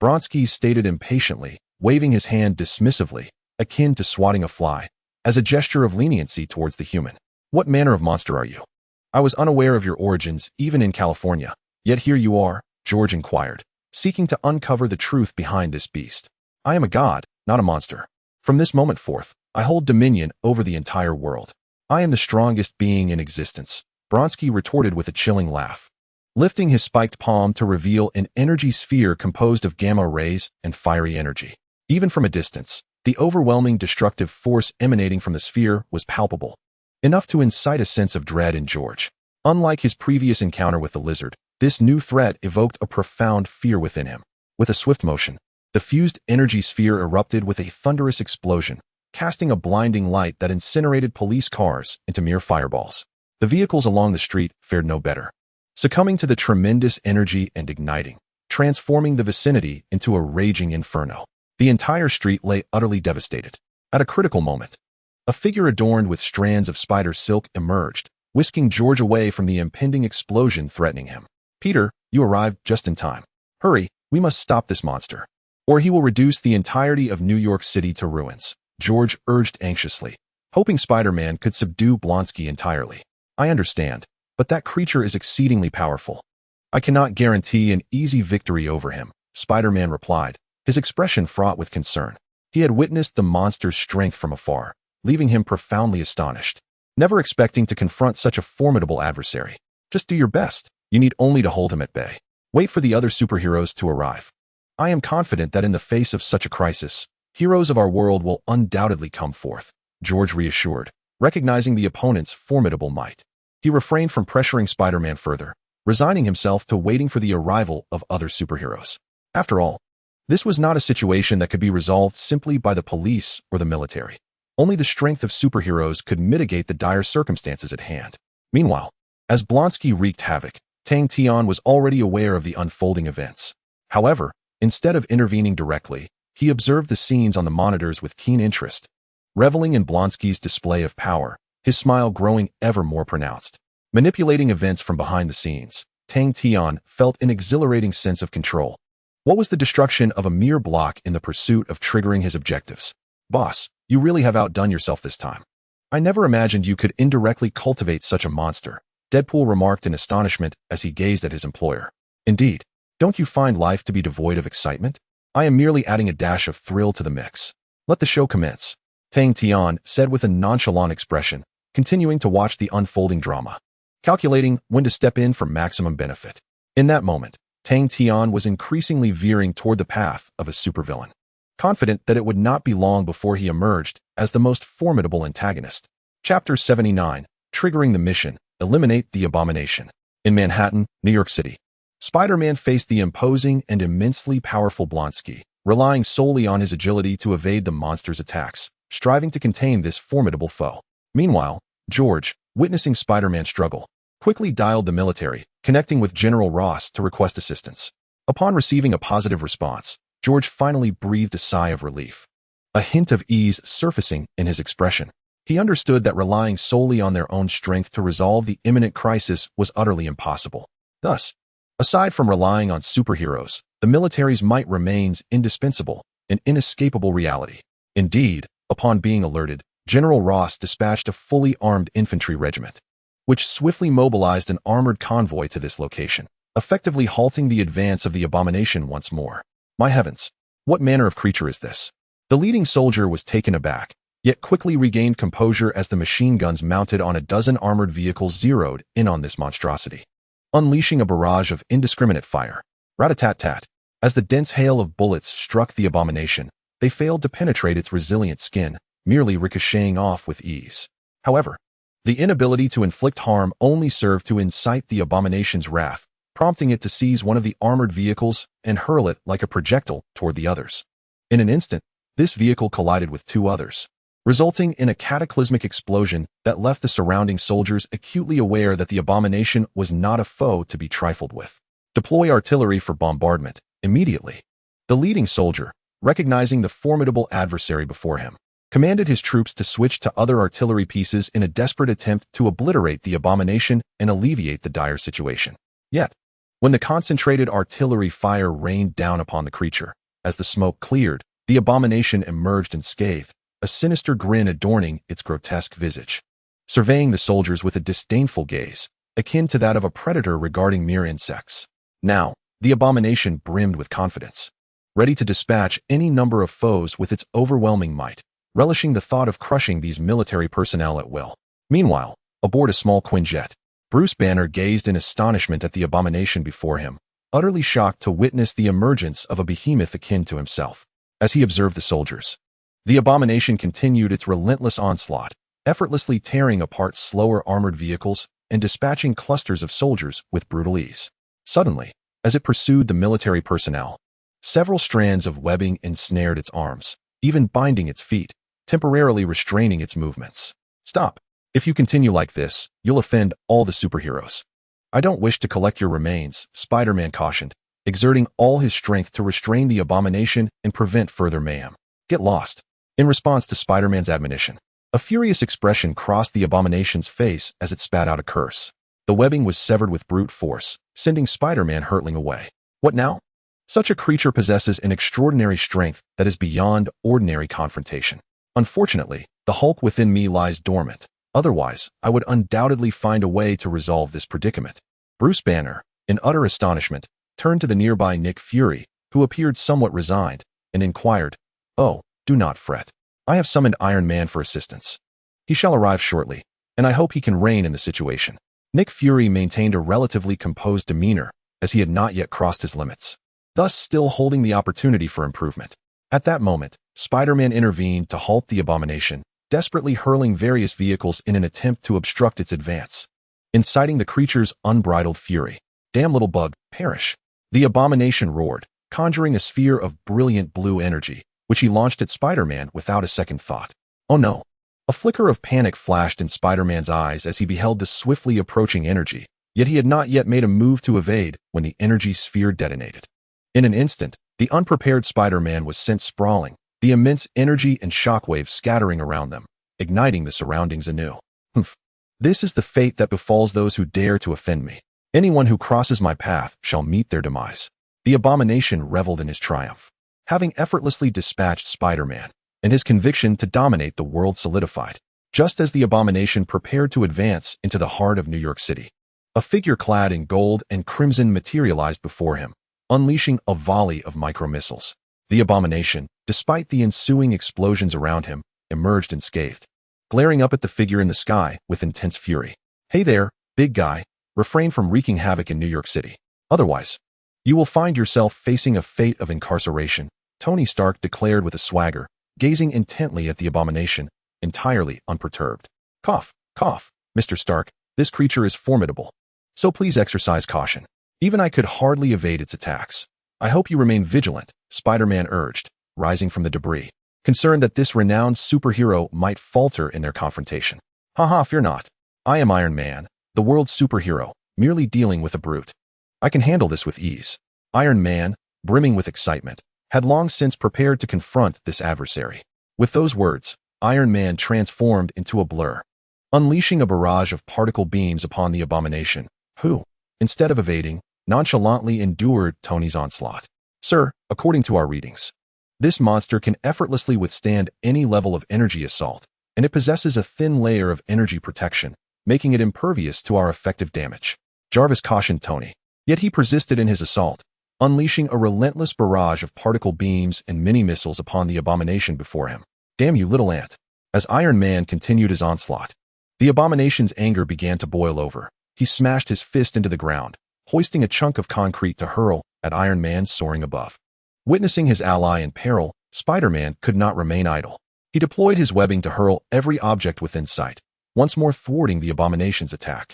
Blonsky stated impatiently, waving his hand dismissively, akin to swatting a fly, as a gesture of leniency towards the human. What manner of monster are you? I was unaware of your origins, even in California, yet here you are, George inquired, seeking to uncover the truth behind this beast. I am a god, not a monster. From this moment forth, I hold dominion over the entire world. I am the strongest being in existence, Blonsky retorted with a chilling laugh, lifting his spiked palm to reveal an energy sphere composed of gamma rays and fiery energy. Even from a distance, the overwhelming destructive force emanating from the sphere was palpable, enough to incite a sense of dread in George. Unlike his previous encounter with the lizard, this new threat evoked a profound fear within him. With a swift motion, the fused energy sphere erupted with a thunderous explosion, casting a blinding light that incinerated police cars into mere fireballs. The vehicles along the street fared no better, succumbing to the tremendous energy and igniting, transforming the vicinity into a raging inferno. The entire street lay utterly devastated. At a critical moment, a figure adorned with strands of spider silk emerged, whisking George away from the impending explosion threatening him. "Peter, you arrived just in time. Hurry, we must stop this monster, or he will reduce the entirety of New York City to ruins," George urged anxiously, hoping Spider-Man could subdue Blonsky entirely. "I understand, but that creature is exceedingly powerful. I cannot guarantee an easy victory over him," Spider-Man replied, his expression fraught with concern. He had witnessed the monster's strength from afar, leaving him profoundly astonished, never expecting to confront such a formidable adversary. "Just do your best. You need only to hold him at bay. Wait for the other superheroes to arrive. I am confident that in the face of such a crisis, heroes of our world will undoubtedly come forth," George reassured, recognizing the opponent's formidable might. He refrained from pressuring Spider-Man further, resigning himself to waiting for the arrival of other superheroes. After all, this was not a situation that could be resolved simply by the police or the military. Only the strength of superheroes could mitigate the dire circumstances at hand. Meanwhile, as Blonsky wreaked havoc, Tang Tian was already aware of the unfolding events. However, instead of intervening directly, he observed the scenes on the monitors with keen interest. Reveling in Blonsky's display of power, his smile growing ever more pronounced. Manipulating events from behind the scenes, Tang Tian felt an exhilarating sense of control. What was the destruction of a mere block in the pursuit of triggering his objectives? "Boss, you really have outdone yourself this time. I never imagined you could indirectly cultivate such a monster," Deadpool remarked in astonishment as he gazed at his employer. "Indeed, don't you find life to be devoid of excitement? I am merely adding a dash of thrill to the mix. Let the show commence," Tang Tian said with a nonchalant expression, continuing to watch the unfolding drama, calculating when to step in for maximum benefit. In that moment, Tang Tian was increasingly veering toward the path of a supervillain, confident that it would not be long before he emerged as the most formidable antagonist. Chapter 79, Triggering the Mission, Eliminate the Abomination. In Manhattan, New York City, Spider-Man faced the imposing and immensely powerful Blonsky, relying solely on his agility to evade the monster's attacks, striving to contain this formidable foe. Meanwhile, George, witnessing Spider-Man's struggle, quickly dialed the military, connecting with General Ross to request assistance. Upon receiving a positive response, George finally breathed a sigh of relief, a hint of ease surfacing in his expression. He understood that relying solely on their own strength to resolve the imminent crisis was utterly impossible. Thus, aside from relying on superheroes, the military's might remains indispensable, an inescapable reality. Indeed, upon being alerted, General Ross dispatched a fully armed infantry regiment, which swiftly mobilized an armored convoy to this location, effectively halting the advance of the abomination once more. "My heavens, what manner of creature is this?" The leading soldier was taken aback, yet quickly regained composure as the machine guns mounted on a dozen armored vehicles zeroed in on this monstrosity, unleashing a barrage of indiscriminate fire. Rat-a-tat-tat. As the dense hail of bullets struck the abomination, they failed to penetrate its resilient skin, merely ricocheting off with ease. However, the inability to inflict harm only served to incite the abomination's wrath, prompting it to seize one of the armored vehicles and hurl it like a projectile toward the others. In an instant, this vehicle collided with two others, resulting in a cataclysmic explosion that left the surrounding soldiers acutely aware that the abomination was not a foe to be trifled with. "Deploy artillery for bombardment immediately." The leading soldier, recognizing the formidable adversary before him, commanded his troops to switch to other artillery pieces in a desperate attempt to obliterate the abomination and alleviate the dire situation. Yet, when the concentrated artillery fire rained down upon the creature, as the smoke cleared, the abomination emerged unscathed, a sinister grin adorning its grotesque visage, surveying the soldiers with a disdainful gaze, akin to that of a predator regarding mere insects. Now, the abomination brimmed with confidence, ready to dispatch any number of foes with its overwhelming might, relishing the thought of crushing these military personnel at will. Meanwhile, aboard a small Quinjet, Bruce Banner gazed in astonishment at the abomination before him, utterly shocked to witness the emergence of a behemoth akin to himself. As he observed the soldiers, the abomination continued its relentless onslaught, effortlessly tearing apart slower armored vehicles and dispatching clusters of soldiers with brutal ease. Suddenly, as it pursued the military personnel, several strands of webbing ensnared its arms, even binding its feet, temporarily restraining its movements. "Stop!" If you continue like this, you'll offend all the superheroes. I don't wish to collect your remains, Spider-Man cautioned, exerting all his strength to restrain the abomination and prevent further mayhem. Get lost. In response to Spider-Man's admonition, a furious expression crossed the abomination's face as it spat out a curse. The webbing was severed with brute force, sending Spider-Man hurtling away. What now? Such a creature possesses an extraordinary strength that is beyond ordinary confrontation. Unfortunately, the Hulk within me lies dormant. Otherwise, I would undoubtedly find a way to resolve this predicament. Bruce Banner, in utter astonishment, turned to the nearby Nick Fury, who appeared somewhat resigned, and inquired, "Oh, do not fret. I have summoned Iron Man for assistance. He shall arrive shortly, and I hope he can rein in the situation." Nick Fury maintained a relatively composed demeanor, as he had not yet crossed his limits, thus still holding the opportunity for improvement. At that moment, Spider-Man intervened to halt the abomination, desperately hurling various vehicles in an attempt to obstruct its advance, inciting the creature's unbridled fury. "Damn little bug, perish!" The abomination roared, conjuring a sphere of brilliant blue energy, which he launched at Spider-Man without a second thought. Oh no! A flicker of panic flashed in Spider-Man's eyes as he beheld the swiftly approaching energy, yet he had not yet made a move to evade when the energy sphere detonated. In an instant, the unprepared Spider-Man was sent sprawling, the immense energy and shockwaves scattering around them, igniting the surroundings anew. Humph! This is the fate that befalls those who dare to offend me. Anyone who crosses my path shall meet their demise. The abomination reveled in his triumph. Having effortlessly dispatched Spider-Man, and his conviction to dominate the world solidified, just as the abomination prepared to advance into the heart of New York City. A figure clad in gold and crimson materialized before him, unleashing a volley of micro-missiles. The abomination, despite the ensuing explosions around him, emerged unscathed, glaring up at the figure in the sky with intense fury. "Hey there, big guy, refrain from wreaking havoc in New York City. Otherwise, you will find yourself facing a fate of incarceration," Tony Stark declared with a swagger, gazing intently at the abomination, entirely unperturbed. "Cough, cough, Mr. Stark, this creature is formidable. So please exercise caution. Even I could hardly evade its attacks. I hope you remain vigilant," Spider-Man urged, rising from the debris, concerned that this renowned superhero might falter in their confrontation. "Haha, fear not. I am Iron Man, the world's superhero, merely dealing with a brute. I can handle this with ease." Iron Man, brimming with excitement, had long since prepared to confront this adversary. With those words, Iron Man transformed into a blur, unleashing a barrage of particle beams upon the abomination, who, instead of evading, nonchalantly endured Tony's onslaught. "Sir, according to our readings, this monster can effortlessly withstand any level of energy assault, and it possesses a thin layer of energy protection, making it impervious to our effective damage," Jarvis cautioned Tony. Yet he persisted in his assault, unleashing a relentless barrage of particle beams and mini-missiles upon the abomination before him. "Damn you, little ant!" As Iron Man continued his onslaught, the abomination's anger began to boil over. He smashed his fist into the ground, hoisting a chunk of concrete to hurl at Iron Man soaring above. Witnessing his ally in peril, Spider-Man could not remain idle. He deployed his webbing to hurl every object within sight, once more thwarting the abomination's attack.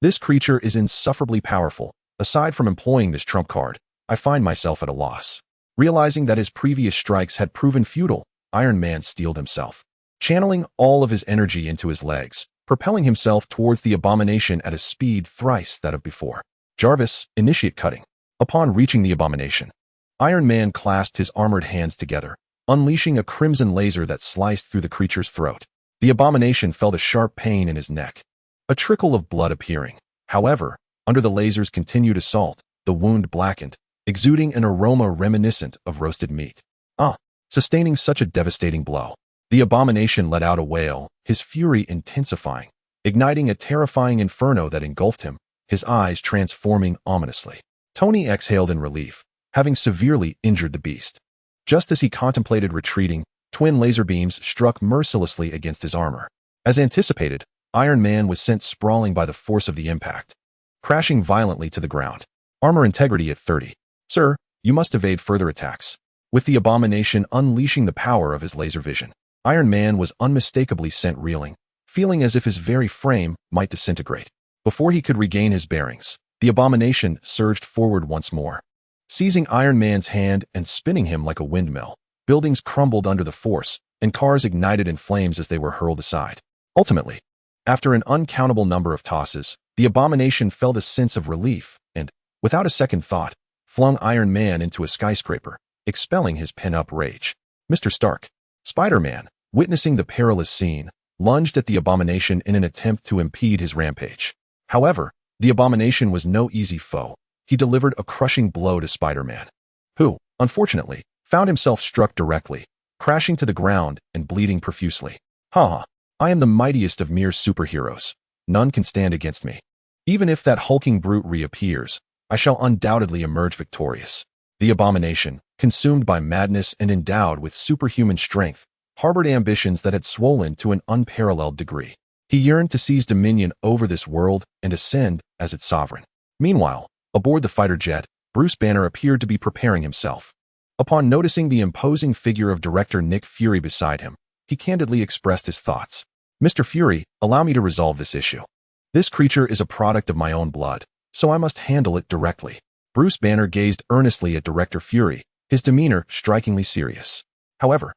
This creature is insufferably powerful. Aside from employing this trump card, I find myself at a loss. Realizing that his previous strikes had proven futile, Iron Man steeled himself, channeling all of his energy into his legs, propelling himself towards the abomination at a speed thrice that of before. Jarvis, initiate cutting. Upon reaching the abomination, Iron Man clasped his armored hands together, unleashing a crimson laser that sliced through the creature's throat. The abomination felt a sharp pain in his neck, a trickle of blood appearing. However, under the laser's continued assault, the wound blackened, exuding an aroma reminiscent of roasted meat. Sustaining such a devastating blow, the abomination let out a wail, his fury intensifying, igniting a terrifying inferno that engulfed him, his eyes transforming ominously. Tony exhaled in relief, having severely injured the beast. Just as he contemplated retreating, twin laser beams struck mercilessly against his armor. As anticipated, Iron Man was sent sprawling by the force of the impact, crashing violently to the ground. Armor integrity at 30. "Sir, you must evade further attacks." With the abomination unleashing the power of his laser vision, Iron Man was unmistakably sent reeling, feeling as if his very frame might disintegrate. Before he could regain his bearings, the abomination surged forward once more, seizing Iron Man's hand and spinning him like a windmill. Buildings crumbled under the force, and cars ignited in flames as they were hurled aside. Ultimately, After an uncountable number of tosses, the abomination felt a sense of relief and, without a second thought, flung Iron Man into a skyscraper, expelling his pent-up rage. Mr. Stark, Spider-Man, witnessing the perilous scene, lunged at the abomination in an attempt to impede his rampage. However, the abomination was no easy foe. He delivered a crushing blow to Spider-Man, who, unfortunately, found himself struck directly, crashing to the ground and bleeding profusely. Ha! I am the mightiest of mere superheroes. None can stand against me. Even if that hulking brute reappears, I shall undoubtedly emerge victorious. The abomination, consumed by madness and endowed with superhuman strength, harbored ambitions that had swollen to an unparalleled degree. He yearned to seize dominion over this world and ascend as its sovereign. Meanwhile, aboard the fighter jet, Bruce Banner appeared to be preparing himself. Upon noticing the imposing figure of director Nick Fury beside him, he candidly expressed his thoughts. Mr. Fury, allow me to resolve this issue. This creature is a product of my own blood, so I must handle it directly. Bruce Banner gazed earnestly at Director Fury, his demeanor strikingly serious. However,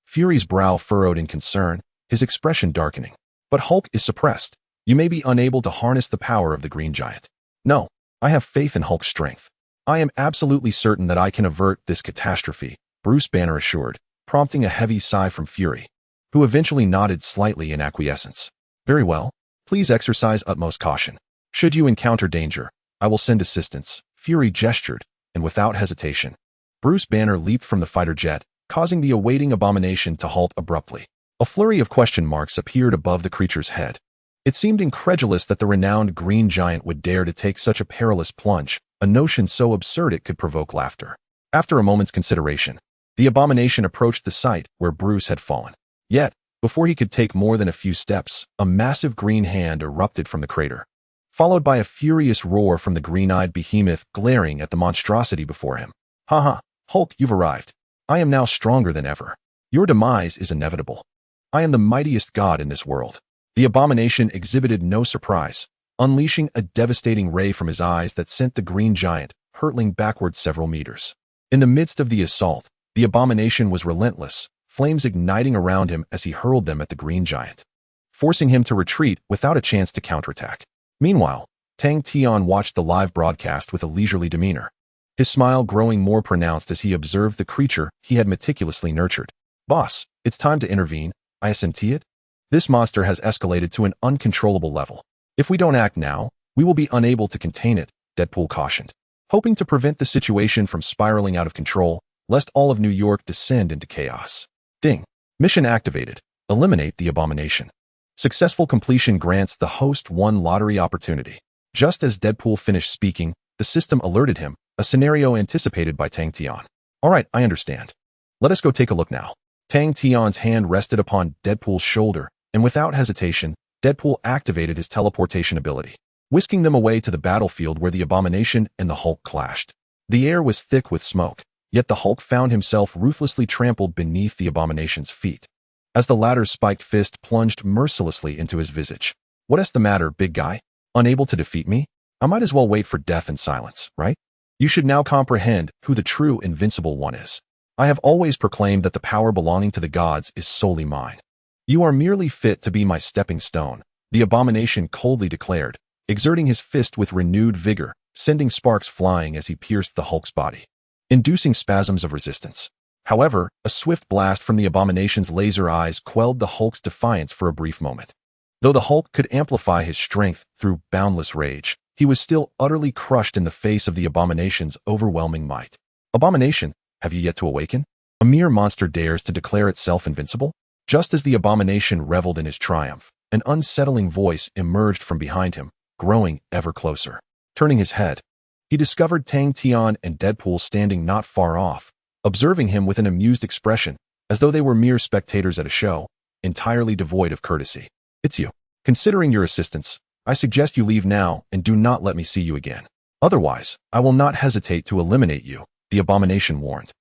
Fury's brow furrowed in concern, his expression darkening. But Hulk is suppressed. You may be unable to harness the power of the Green Giant. No, I have faith in Hulk's strength. I am absolutely certain that I can avert this catastrophe, Bruce Banner assured, prompting a heavy sigh from Fury, who eventually nodded slightly in acquiescence. Very well. Please exercise utmost caution. Should you encounter danger, I will send assistance. Fury gestured, and without hesitation, Bruce Banner leaped from the fighter jet, causing the awaiting abomination to halt abruptly. A flurry of question marks appeared above the creature's head. It seemed incredulous that the renowned Green Giant would dare to take such a perilous plunge, a notion so absurd it could provoke laughter. After a moment's consideration, the abomination approached the site where Bruce had fallen. Yet, before he could take more than a few steps, a massive green hand erupted from the crater, followed by a furious roar from the green-eyed behemoth glaring at the monstrosity before him. Ha ha, Hulk, you've arrived. I am now stronger than ever. Your demise is inevitable. I am the mightiest god in this world. The abomination exhibited no surprise, unleashing a devastating ray from his eyes that sent the Green Giant hurtling backward several meters. In the midst of the assault, the abomination was relentless, flames igniting around him as he hurled them at the Green Giant, forcing him to retreat without a chance to counterattack. Meanwhile, Tang Tian watched the live broadcast with a leisurely demeanor, his smile growing more pronounced as he observed the creature he had meticulously nurtured. Boss, it's time to intervene, I assent it. This monster has escalated to an uncontrollable level. If we don't act now, we will be unable to contain it, Deadpool cautioned, hoping to prevent the situation from spiraling out of control, lest all of New York descend into chaos. Ding. Mission activated. Eliminate the abomination. Successful completion grants the host one lottery opportunity. Just as Deadpool finished speaking, the system alerted him, a scenario anticipated by Tang Tian. All right, I understand. Let us go take a look now. Tang Tian's hand rested upon Deadpool's shoulder, and without hesitation, Deadpool activated his teleportation ability, whisking them away to the battlefield where the abomination and the Hulk clashed. The air was thick with smoke, yet the Hulk found himself ruthlessly trampled beneath the abomination's feet, as the latter's spiked fist plunged mercilessly into his visage. What's the matter, big guy? Unable to defeat me? I might as well wait for death in silence, right? You should now comprehend who the true invincible one is. I have always proclaimed that the power belonging to the gods is solely mine. You are merely fit to be my stepping stone, the abomination coldly declared, exerting his fist with renewed vigor, sending sparks flying as he pierced the Hulk's body, inducing spasms of resistance. However, a swift blast from the abomination's laser eyes quelled the Hulk's defiance for a brief moment. Though the Hulk could amplify his strength through boundless rage, he was still utterly crushed in the face of the abomination's overwhelming might. Abomination, have you yet to awaken? A mere monster dares to declare itself invincible? Just as the abomination reveled in his triumph, an unsettling voice emerged from behind him, growing ever closer. Turning his head, he discovered Tang Tian and Deadpool standing not far off, observing him with an amused expression, as though they were mere spectators at a show, entirely devoid of courtesy. It's you. Considering your assistance, I suggest you leave now and do not let me see you again. Otherwise, I will not hesitate to eliminate you, the abomination warned,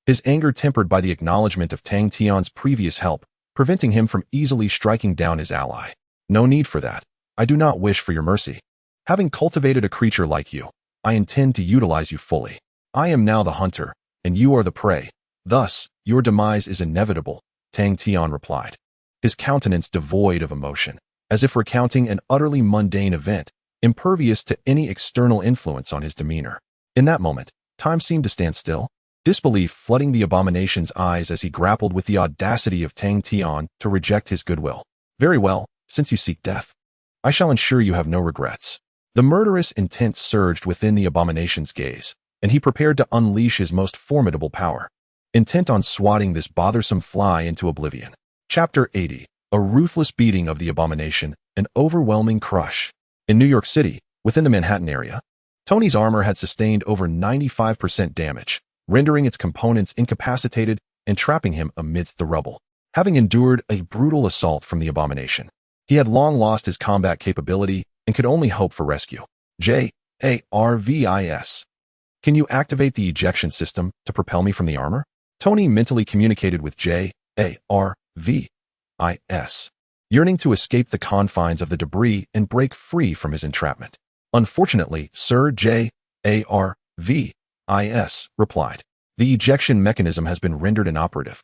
his anger tempered by the acknowledgement of Tang Tian's previous help, preventing him from easily striking down his ally. No need for that. I do not wish for your mercy. Having cultivated a creature like you, I intend to utilize you fully. I am now the hunter, and you are the prey. Thus, your demise is inevitable, Tang Tian replied, his countenance devoid of emotion. as if recounting an utterly mundane event, impervious to any external influence on his demeanor. In that moment, time seemed to stand still, disbelief flooding the abomination's eyes as he grappled with the audacity of Tang Tian to reject his goodwill. Very well, since you seek death, I shall ensure you have no regrets. The murderous intent surged within the abomination's gaze, and he prepared to unleash his most formidable power, intent on swatting this bothersome fly into oblivion. Chapter 80. A ruthless beating of the abomination, an overwhelming crush. In New York City, within the Manhattan area, Tony's armor had sustained over 95% damage, rendering its components incapacitated and trapping him amidst the rubble. Having endured a brutal assault from the abomination, he had long lost his combat capability and could only hope for rescue. Jarvis. Can you activate the ejection system to propel me from the armor? Tony mentally communicated with Jarvis, yearning to escape the confines of the debris and break free from his entrapment. Unfortunately, Sir Jarvis replied, the ejection mechanism has been rendered inoperative,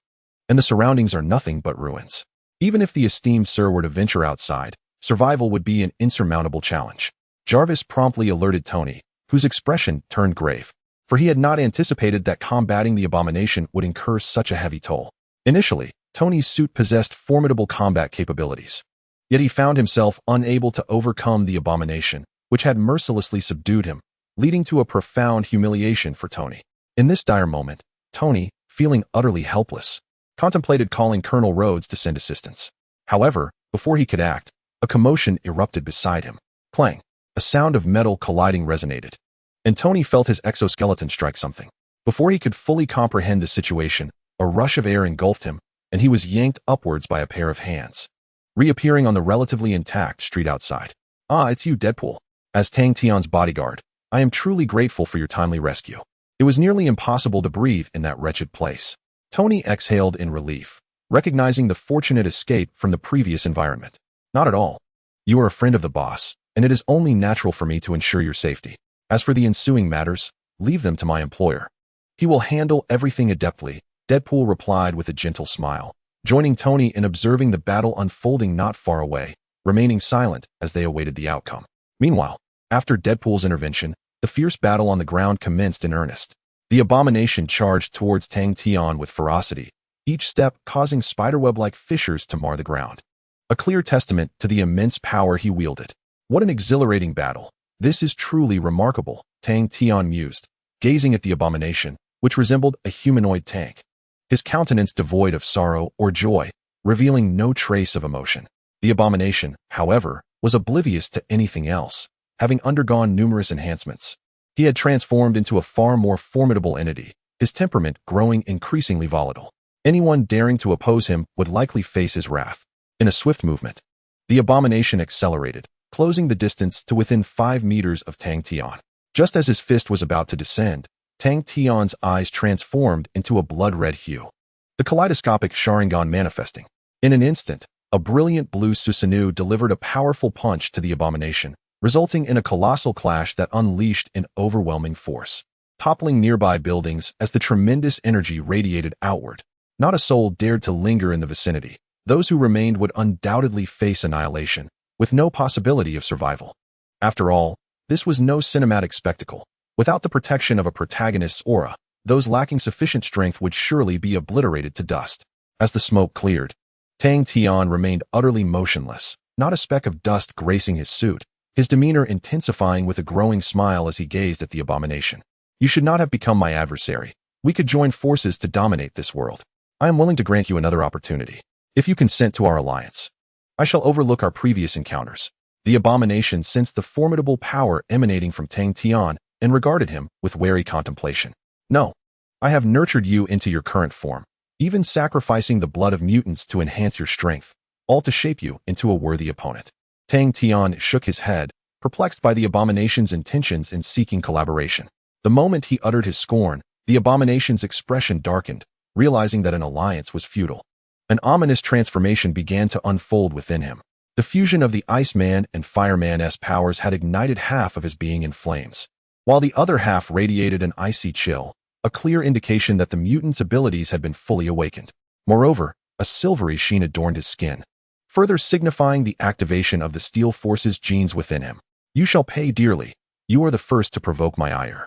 and the surroundings are nothing but ruins. Even if the esteemed Sir were to venture outside, survival would be an insurmountable challenge. Jarvis promptly alerted Tony, whose expression turned grave, for he had not anticipated that combating the abomination would incur such a heavy toll. Initially, Tony's suit possessed formidable combat capabilities, yet he found himself unable to overcome the abomination, which had mercilessly subdued him, leading to a profound humiliation for Tony. In this dire moment, Tony, feeling utterly helpless, contemplated calling Colonel Rhodes to send assistance. However, before he could act, a commotion erupted beside him. Clang! A sound of metal colliding resonated, and Tony felt his exoskeleton strike something. Before he could fully comprehend the situation, a rush of air engulfed him, and he was yanked upwards by a pair of hands, reappearing on the relatively intact street outside. Ah, it's you, Deadpool. As Tang Tian's bodyguard, I am truly grateful for your timely rescue. It was nearly impossible to breathe in that wretched place. Tony exhaled in relief, recognizing the fortunate escape from the previous environment. Not at all. You are a friend of the boss, and it is only natural for me to ensure your safety. As for the ensuing matters, leave them to my employer. He will handle everything adeptly, Deadpool replied with a gentle smile, joining Tony in observing the battle unfolding not far away, remaining silent as they awaited the outcome. Meanwhile, after Deadpool's intervention, the fierce battle on the ground commenced in earnest. The abomination charged towards Tang Tian with ferocity, each step causing spiderweb-like fissures to mar the ground. A clear testament to the immense power he wielded. What an exhilarating battle. This is truly remarkable, Tang Tian mused, gazing at the abomination, which resembled a humanoid tank. His countenance devoid of sorrow or joy, revealing no trace of emotion. The abomination, however, was oblivious to anything else, having undergone numerous enhancements. He had transformed into a far more formidable entity, his temperament growing increasingly volatile. Anyone daring to oppose him would likely face his wrath. In a swift movement, the abomination accelerated, closing the distance to within 5 meters of Tang Tian. Just as his fist was about to descend, Tang Tian's eyes transformed into a blood-red hue, the kaleidoscopic Sharingan manifesting. In an instant, a brilliant blue Susanoo delivered a powerful punch to the abomination, resulting in a colossal clash that unleashed an overwhelming force, toppling nearby buildings as the tremendous energy radiated outward. Not a soul dared to linger in the vicinity. Those who remained would undoubtedly face annihilation, with no possibility of survival. After all, this was no cinematic spectacle. Without the protection of a protagonist's aura, those lacking sufficient strength would surely be obliterated to dust. As the smoke cleared, Tang Tian remained utterly motionless, not a speck of dust gracing his suit, his demeanor intensifying with a growing smile as he gazed at the abomination. You should not have become my adversary. We could join forces to dominate this world. I am willing to grant you another opportunity. If you consent to our alliance, I shall overlook our previous encounters. The abomination sensed the formidable power emanating from Tang Tian and regarded him with wary contemplation. No, I have nurtured you into your current form, even sacrificing the blood of mutants to enhance your strength, all to shape you into a worthy opponent. Tang Tian shook his head, perplexed by the abomination's intentions in seeking collaboration. The moment he uttered his scorn, the abomination's expression darkened, realizing that an alliance was futile. An ominous transformation began to unfold within him. The fusion of the Iceman and Fireman's powers had ignited half of his being in flames, while the other half radiated an icy chill, a clear indication that the mutant's abilities had been fully awakened. Moreover, a silvery sheen adorned his skin, further signifying the activation of the Steel Force's genes within him. You shall pay dearly. You are the first to provoke my ire.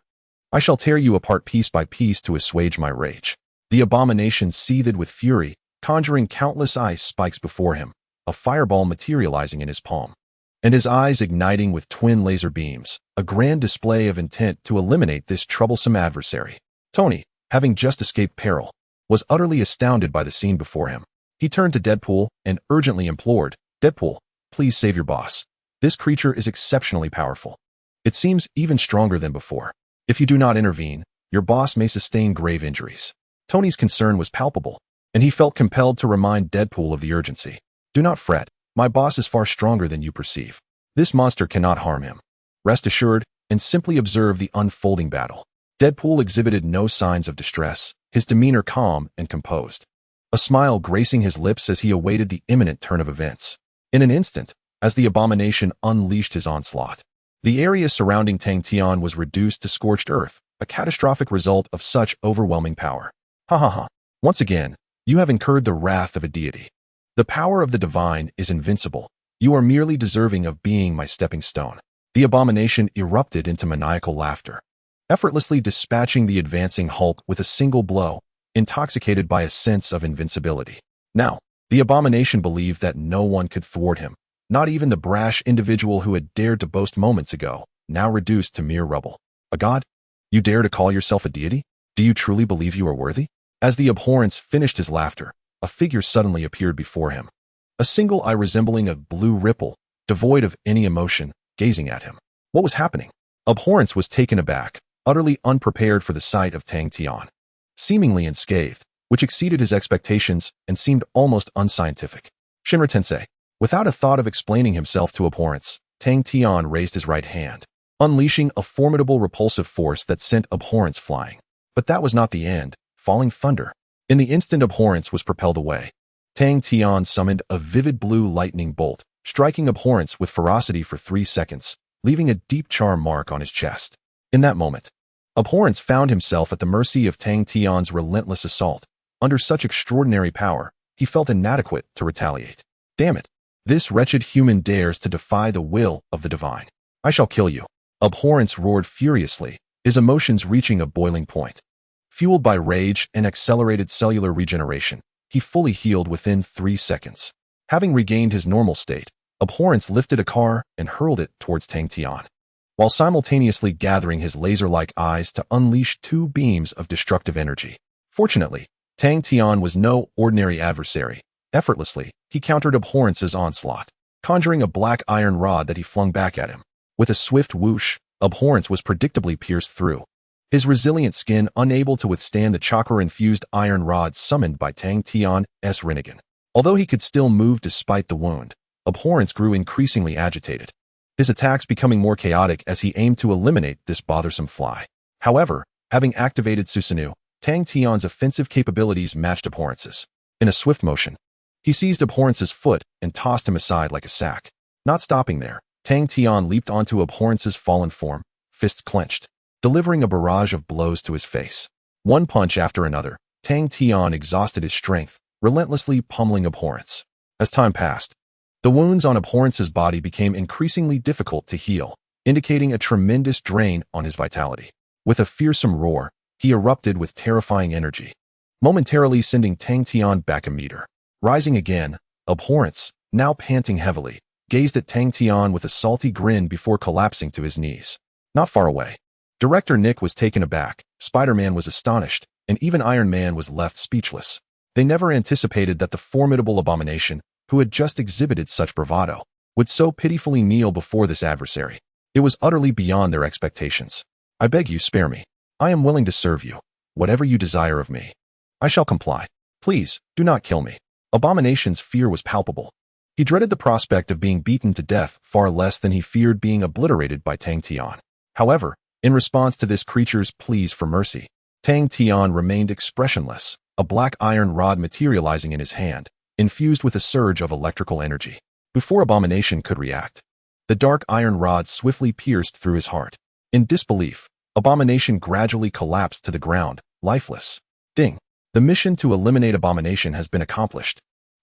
I shall tear you apart piece by piece to assuage my rage. The abomination seethed with fury, conjuring countless ice spikes before him, a fireball materializing in his palm, and his eyes igniting with twin laser beams, a grand display of intent to eliminate this troublesome adversary. Tony, having just escaped peril, was utterly astounded by the scene before him. He turned to Deadpool and urgently implored, "Deadpool, please save your boss. This creature is exceptionally powerful. It seems even stronger than before. If you do not intervene, your boss may sustain grave injuries." Tony's concern was palpable, and he felt compelled to remind Deadpool of the urgency. "Do not fret. My boss is far stronger than you perceive. This monster cannot harm him. Rest assured and simply observe the unfolding battle." Deadpool exhibited no signs of distress, his demeanor calm and composed, a smile gracing his lips as he awaited the imminent turn of events. In an instant, as the abomination unleashed his onslaught, the area surrounding Tang Tian was reduced to scorched earth, a catastrophic result of such overwhelming power. Ha ha ha. Once again, you have incurred the wrath of a deity. The power of the divine is invincible. You are merely deserving of being my stepping stone. The abomination erupted into maniacal laughter, effortlessly dispatching the advancing Hulk with a single blow, intoxicated by a sense of invincibility. Now, the abomination believed that no one could thwart him, not even the brash individual who had dared to boast moments ago, now reduced to mere rubble. A god? You dare to call yourself a deity? Do you truly believe you are worthy? As the abhorrence finished his laughter, a figure suddenly appeared before him. A single eye resembling a blue ripple, devoid of any emotion, gazing at him. What was happening? Abhorrence was taken aback, utterly unprepared for the sight of Tang Tian, seemingly unscathed, which exceeded his expectations and seemed almost unscientific. Shinra Tensei. Without a thought of explaining himself to abhorrence, Tang Tian raised his right hand, unleashing a formidable repulsive force that sent abhorrence flying. But that was not the end. Falling thunder. In the instant abhorrence was propelled away, Tang Tian summoned a vivid blue lightning bolt, striking abhorrence with ferocity for 3 seconds, leaving a deep charm mark on his chest. In that moment, abhorrence found himself at the mercy of Tang Tian's relentless assault. Under such extraordinary power, he felt inadequate to retaliate. Damn it! This wretched human dares to defy the will of the divine. I shall kill you. Abhorrence roared furiously, his emotions reaching a boiling point. Fueled by rage and accelerated cellular regeneration, he fully healed within 3 seconds. Having regained his normal state, abhorrence lifted a car and hurled it towards Tang Tian, while simultaneously gathering his laser-like eyes to unleash 2 beams of destructive energy. Fortunately, Tang Tian was no ordinary adversary. Effortlessly, he countered abhorrence's onslaught, conjuring a black iron rod that he flung back at him. With a swift whoosh, abhorrence was predictably pierced through, his resilient skin unable to withstand the chakra-infused iron rod summoned by Tang Tian's Rinnegan. Although he could still move despite the wound, abhorrence grew increasingly agitated, his attacks becoming more chaotic as he aimed to eliminate this bothersome fly. However, having activated Susanoo, Tang Tian's offensive capabilities matched abhorrence's. In a swift motion, he seized abhorrence's foot and tossed him aside like a sack. Not stopping there, Tang Tian leaped onto abhorrence's fallen form, fists clenched, delivering a barrage of blows to his face. One punch after another, Tang Tian exhausted his strength, relentlessly pummeling abhorrence. As time passed, the wounds on abhorrence's body became increasingly difficult to heal, indicating a tremendous drain on his vitality. With a fearsome roar, he erupted with terrifying energy, momentarily sending Tang Tian back a meter. Rising again, abhorrence, now panting heavily, gazed at Tang Tian with a salty grin before collapsing to his knees. Not far away, Director Nick was taken aback, Spider-Man was astonished, and even Iron Man was left speechless. They never anticipated that the formidable abomination, who had just exhibited such bravado, would so pitifully kneel before this adversary. It was utterly beyond their expectations. I beg you, spare me. I am willing to serve you. Whatever you desire of me, I shall comply. Please, do not kill me. Abomination's fear was palpable. He dreaded the prospect of being beaten to death far less than he feared being obliterated by Tang Tian. However, in response to this creature's pleas for mercy, Tang Tian remained expressionless, a black iron rod materializing in his hand, infused with a surge of electrical energy. Before Abomination could react, the dark iron rod swiftly pierced through his heart. In disbelief, Abomination gradually collapsed to the ground, lifeless. Ding! The mission to eliminate Abomination has been accomplished.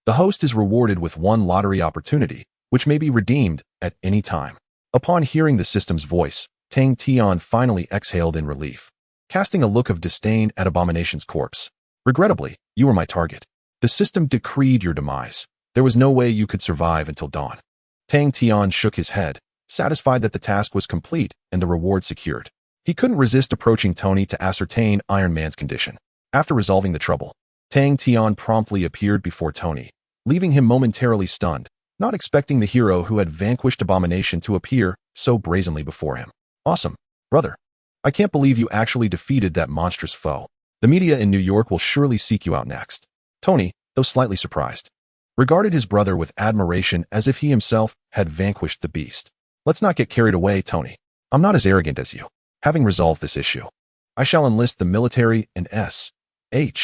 The host is rewarded with one lottery opportunity, which may be redeemed at any time. Upon hearing the system's voice, Tang Tian finally exhaled in relief, casting a look of disdain at Abomination's corpse. Regrettably, you were my target. The system decreed your demise. There was no way you could survive until dawn. Tang Tian shook his head, satisfied that the task was complete and the reward secured. He couldn't resist approaching Tony to ascertain Iron Man's condition. After resolving the trouble, Tang Tian promptly appeared before Tony, leaving him momentarily stunned, not expecting the hero who had vanquished Abomination to appear so brazenly before him. Awesome, brother. I can't believe you actually defeated that monstrous foe. The media in New York will surely seek you out next. Tony, though slightly surprised, regarded his brother with admiration as if he himself had vanquished the beast. Let's not get carried away, Tony. I'm not as arrogant as you. Having resolved this issue, I shall enlist the military and SHIELD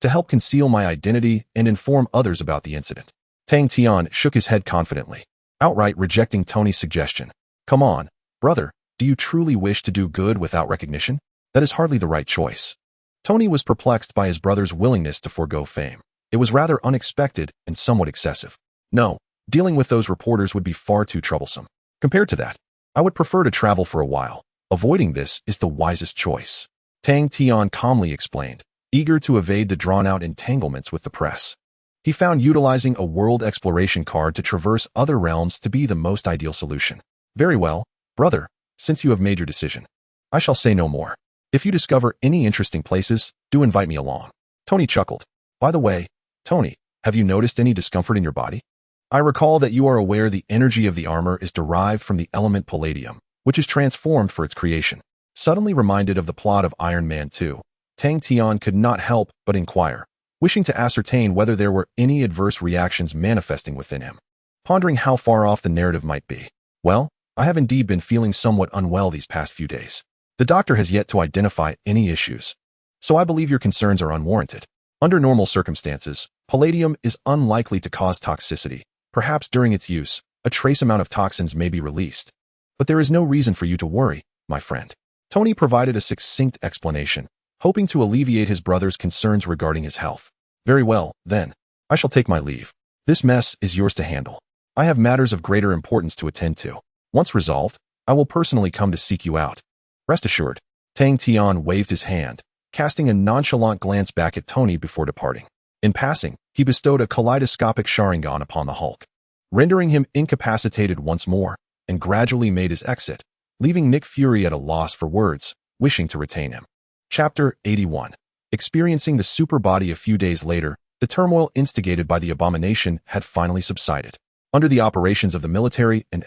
to help conceal my identity and inform others about the incident. Tang Tian shook his head confidently, outright rejecting Tony's suggestion. Come on, brother, do you truly wish to do good without recognition? That is hardly the right choice. Tony was perplexed by his brother's willingness to forego fame. It was rather unexpected and somewhat excessive. No, dealing with those reporters would be far too troublesome. Compared to that, I would prefer to travel for a while. Avoiding this is the wisest choice. Tang Tian calmly explained, eager to evade the drawn-out entanglements with the press. He found utilizing a world exploration card to traverse other realms to be the most ideal solution. Very well, brother, since you have made your decision, I shall say no more. If you discover any interesting places, do invite me along. Tony chuckled. By the way, Tony, have you noticed any discomfort in your body? I recall that you are aware the energy of the armor is derived from the element palladium, which is transformed for its creation. Suddenly reminded of the plot of Iron Man 2, Tang Tian could not help but inquire, wishing to ascertain whether there were any adverse reactions manifesting within him. Pondering how far off the narrative might be. Well, I have indeed been feeling somewhat unwell these past few days. The doctor has yet to identify any issues, so I believe your concerns are unwarranted. Under normal circumstances, palladium is unlikely to cause toxicity. Perhaps during its use, a trace amount of toxins may be released. But there is no reason for you to worry, my friend. Tony provided a succinct explanation, hoping to alleviate his brother's concerns regarding his health. Very well, then. I shall take my leave. This mess is yours to handle. I have matters of greater importance to attend to. Once resolved, I will personally come to seek you out. Rest assured. Tang Tian waved his hand, casting a nonchalant glance back at Tony before departing. In passing, he bestowed a kaleidoscopic Sharingan upon the Hulk, rendering him incapacitated once more, and gradually made his exit, leaving Nick Fury at a loss for words, wishing to retain him. Chapter 81. Experiencing the super body a few days later, the turmoil instigated by the Abomination had finally subsided. Under the operations of the military and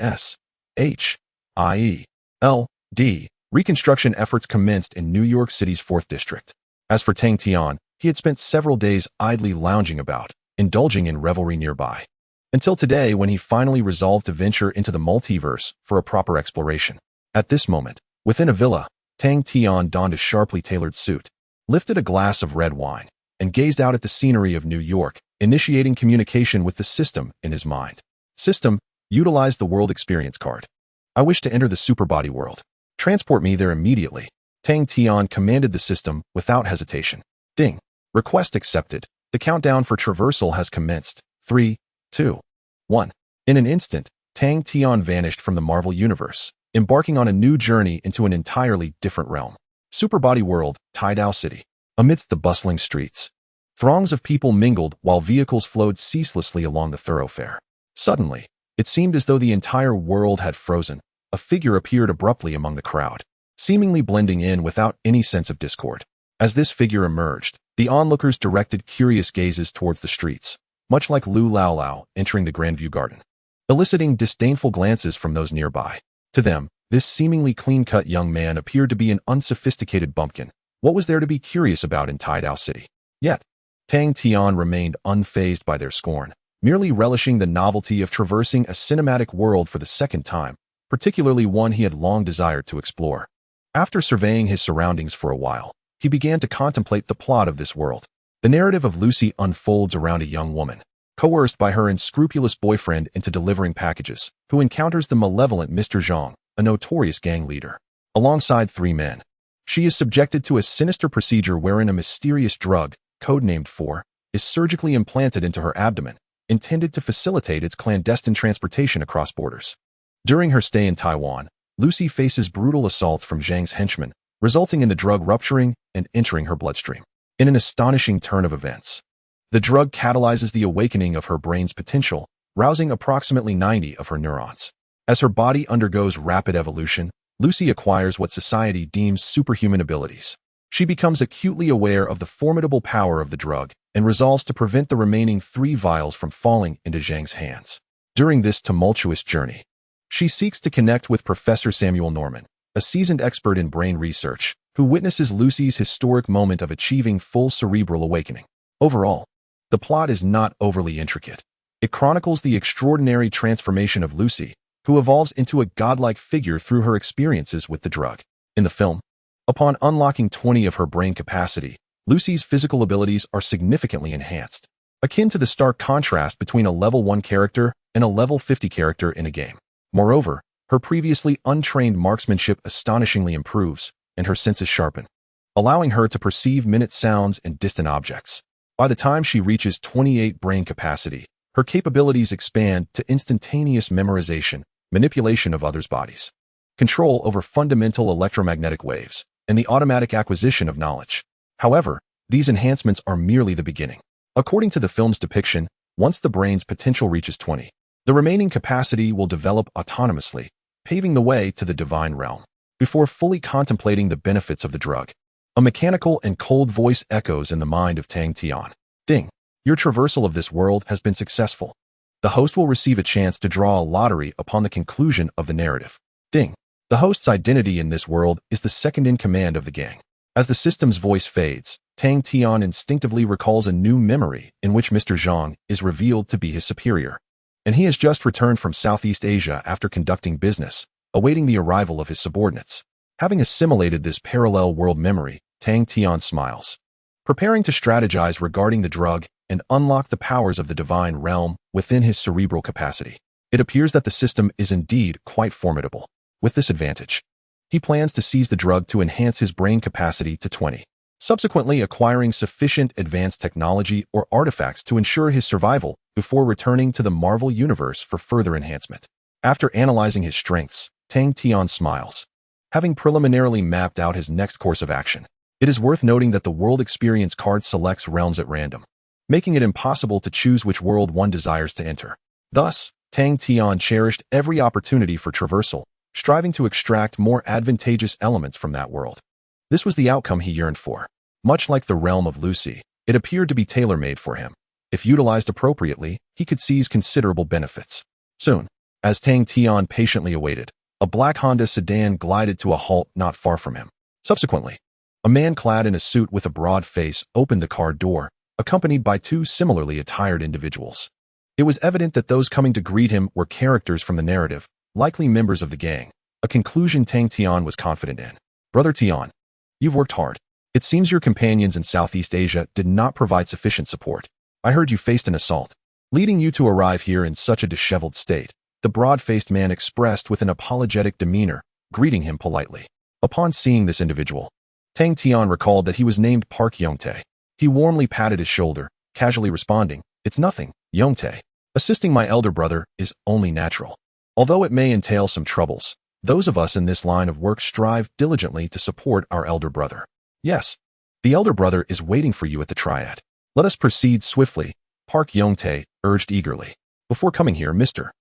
SHIELD, reconstruction efforts commenced in New York City's 4th District. As for Tang Tian, he had spent several days idly lounging about, indulging in revelry nearby. Until today, when he finally resolved to venture into the multiverse for a proper exploration. At this moment, within a villa, Tang Tian donned a sharply tailored suit, lifted a glass of red wine, and gazed out at the scenery of New York, initiating communication with the system in his mind. System, utilize the world experience card. I wish to enter the superbody world. Transport me there immediately. Tang Tian commanded the system without hesitation. Ding. Request accepted. The countdown for traversal has commenced. 3, 2, 1. In an instant, Tang Tian vanished from the Marvel Universe, embarking on a new journey into an entirely different realm. Superbody World, Tidal City. Amidst the bustling streets, throngs of people mingled while vehicles flowed ceaselessly along the thoroughfare. Suddenly, it seemed as though the entire world had frozen. A figure appeared abruptly among the crowd, seemingly blending in without any sense of discord. As this figure emerged, the onlookers directed curious gazes towards the streets, much like Lu Lao Lao entering the Grandview Garden, eliciting disdainful glances from those nearby. To them, this seemingly clean-cut young man appeared to be an unsophisticated bumpkin. What was there to be curious about in Tidal City? Yet, Tang Tian remained unfazed by their scorn, merely relishing the novelty of traversing a cinematic world for the second time, particularly one he had long desired to explore. After surveying his surroundings for a while, he began to contemplate the plot of this world. The narrative of Lucy unfolds around a young woman, coerced by her unscrupulous boyfriend into delivering packages, who encounters the malevolent Mr. Zhang, a notorious gang leader, alongside 3 men. She is subjected to a sinister procedure wherein a mysterious drug, codenamed for is surgically implanted into her abdomen, intended to facilitate its clandestine transportation across borders. During her stay in Taiwan, Lucy faces brutal assaults from Zhang's henchmen, resulting in the drug rupturing and entering her bloodstream. In an astonishing turn of events, the drug catalyzes the awakening of her brain's potential, rousing approximately 90 of her neurons. As her body undergoes rapid evolution, Lucy acquires what society deems superhuman abilities. She becomes acutely aware of the formidable power of the drug and resolves to prevent the remaining 3 vials from falling into Zhang's hands. During this tumultuous journey, she seeks to connect with Professor Samuel Norman, a seasoned expert in brain research, who witnesses Lucy's historic moment of achieving full cerebral awakening. Overall, the plot is not overly intricate. It chronicles the extraordinary transformation of Lucy, who evolves into a godlike figure through her experiences with the drug. In the film, upon unlocking 20 of her brain capacity, Lucy's physical abilities are significantly enhanced, akin to the stark contrast between a level 1 character and a level 50 character in a game. Moreover, her previously untrained marksmanship astonishingly improves, and her senses sharpen, allowing her to perceive minute sounds and distant objects. By the time she reaches 28 brain capacity, her capabilities expand to instantaneous memorization, manipulation of others' bodies, control over fundamental electromagnetic waves, and the automatic acquisition of knowledge. However, these enhancements are merely the beginning. According to the film's depiction, once the brain's potential reaches 20, the remaining capacity will develop autonomously, paving the way to the divine realm. Before fully contemplating the benefits of the drug, a mechanical and cold voice echoes in the mind of Tang Tian. Ding! Your traversal of this world has been successful. The host will receive a chance to draw a lottery upon the conclusion of the narrative. Ding! The host's identity in this world is the second-in-command of the gang. As the system's voice fades, Tang Tian instinctively recalls a new memory in which Mr. Zhang is revealed to be his superior, and he has just returned from Southeast Asia after conducting business, awaiting the arrival of his subordinates. Having assimilated this parallel world memory, Tang Tian smiles, preparing to strategize regarding the drug and unlock the powers of the divine realm within his cerebral capacity. It appears that the system is indeed quite formidable. With this advantage, he plans to seize the drug to enhance his brain capacity to 20, subsequently acquiring sufficient advanced technology or artifacts to ensure his survival before returning to the Marvel Universe for further enhancement. After analyzing his strengths, Tang Tian smiles, having preliminarily mapped out his next course of action. It is worth noting that the World Experience card selects realms at random, making it impossible to choose which world one desires to enter. Thus, Tang Tian cherished every opportunity for traversal, striving to extract more advantageous elements from that world. This was the outcome he yearned for. Much like the realm of Lucy, it appeared to be tailor-made for him. If utilized appropriately, he could seize considerable benefits. Soon, as Tang Tian patiently awaited, a black Honda sedan glided to a halt not far from him. Subsequently, a man clad in a suit with a broad face opened the car door, accompanied by 2 similarly attired individuals. It was evident that those coming to greet him were characters from the narrative, likely members of the gang, a conclusion Tang Tian was confident in. Brother Tian, you've worked hard. It seems your companions in Southeast Asia did not provide sufficient support. I heard you faced an assault, leading you to arrive here in such a disheveled state. The broad-faced man expressed with an apologetic demeanor, greeting him politely. Upon seeing this individual, Tang Tian recalled that he was named Park Yongtae. He warmly patted his shoulder, casually responding, "It's nothing, Yongtae. Assisting my elder brother is only natural. Although it may entail some troubles, those of us in this line of work strive diligently to support our elder brother. Yes, the elder brother is waiting for you at the Triad. Let us proceed swiftly," Park Yongtae urged eagerly. Before coming here, Mr.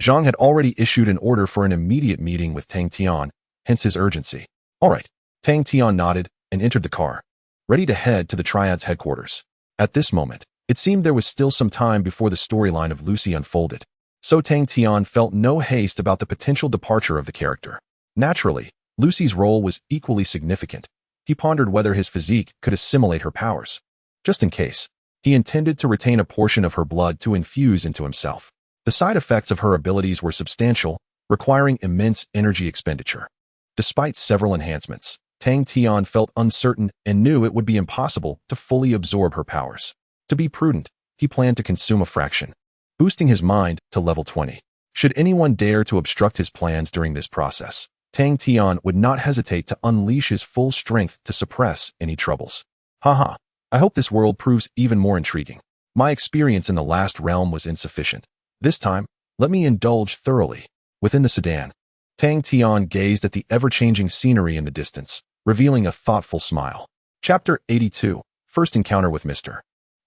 Zhang had already issued an order for an immediate meeting with Tang Tian, hence his urgency. All right. Tang Tian nodded and entered the car, ready to head to the Triad's headquarters. At this moment, it seemed there was still some time before the storyline of Lucy unfolded, so Tang Tian felt no haste about the potential departure of the character. Naturally, Lucy's role was equally significant. He pondered whether his physique could assimilate her powers. Just in case, he intended to retain a portion of her blood to infuse into himself. The side effects of her abilities were substantial, requiring immense energy expenditure. Despite several enhancements, Tang Tian felt uncertain and knew it would be impossible to fully absorb her powers. To be prudent, he planned to consume a fraction, boosting his mind to level 20. Should anyone dare to obstruct his plans during this process, Tang Tian would not hesitate to unleash his full strength to suppress any troubles. Haha, I hope this world proves even more intriguing. My experience in the last realm was insufficient. This time, let me indulge thoroughly. Within the sedan, Tang Tian gazed at the ever-changing scenery in the distance, revealing a thoughtful smile. Chapter 82, First Encounter with Mr.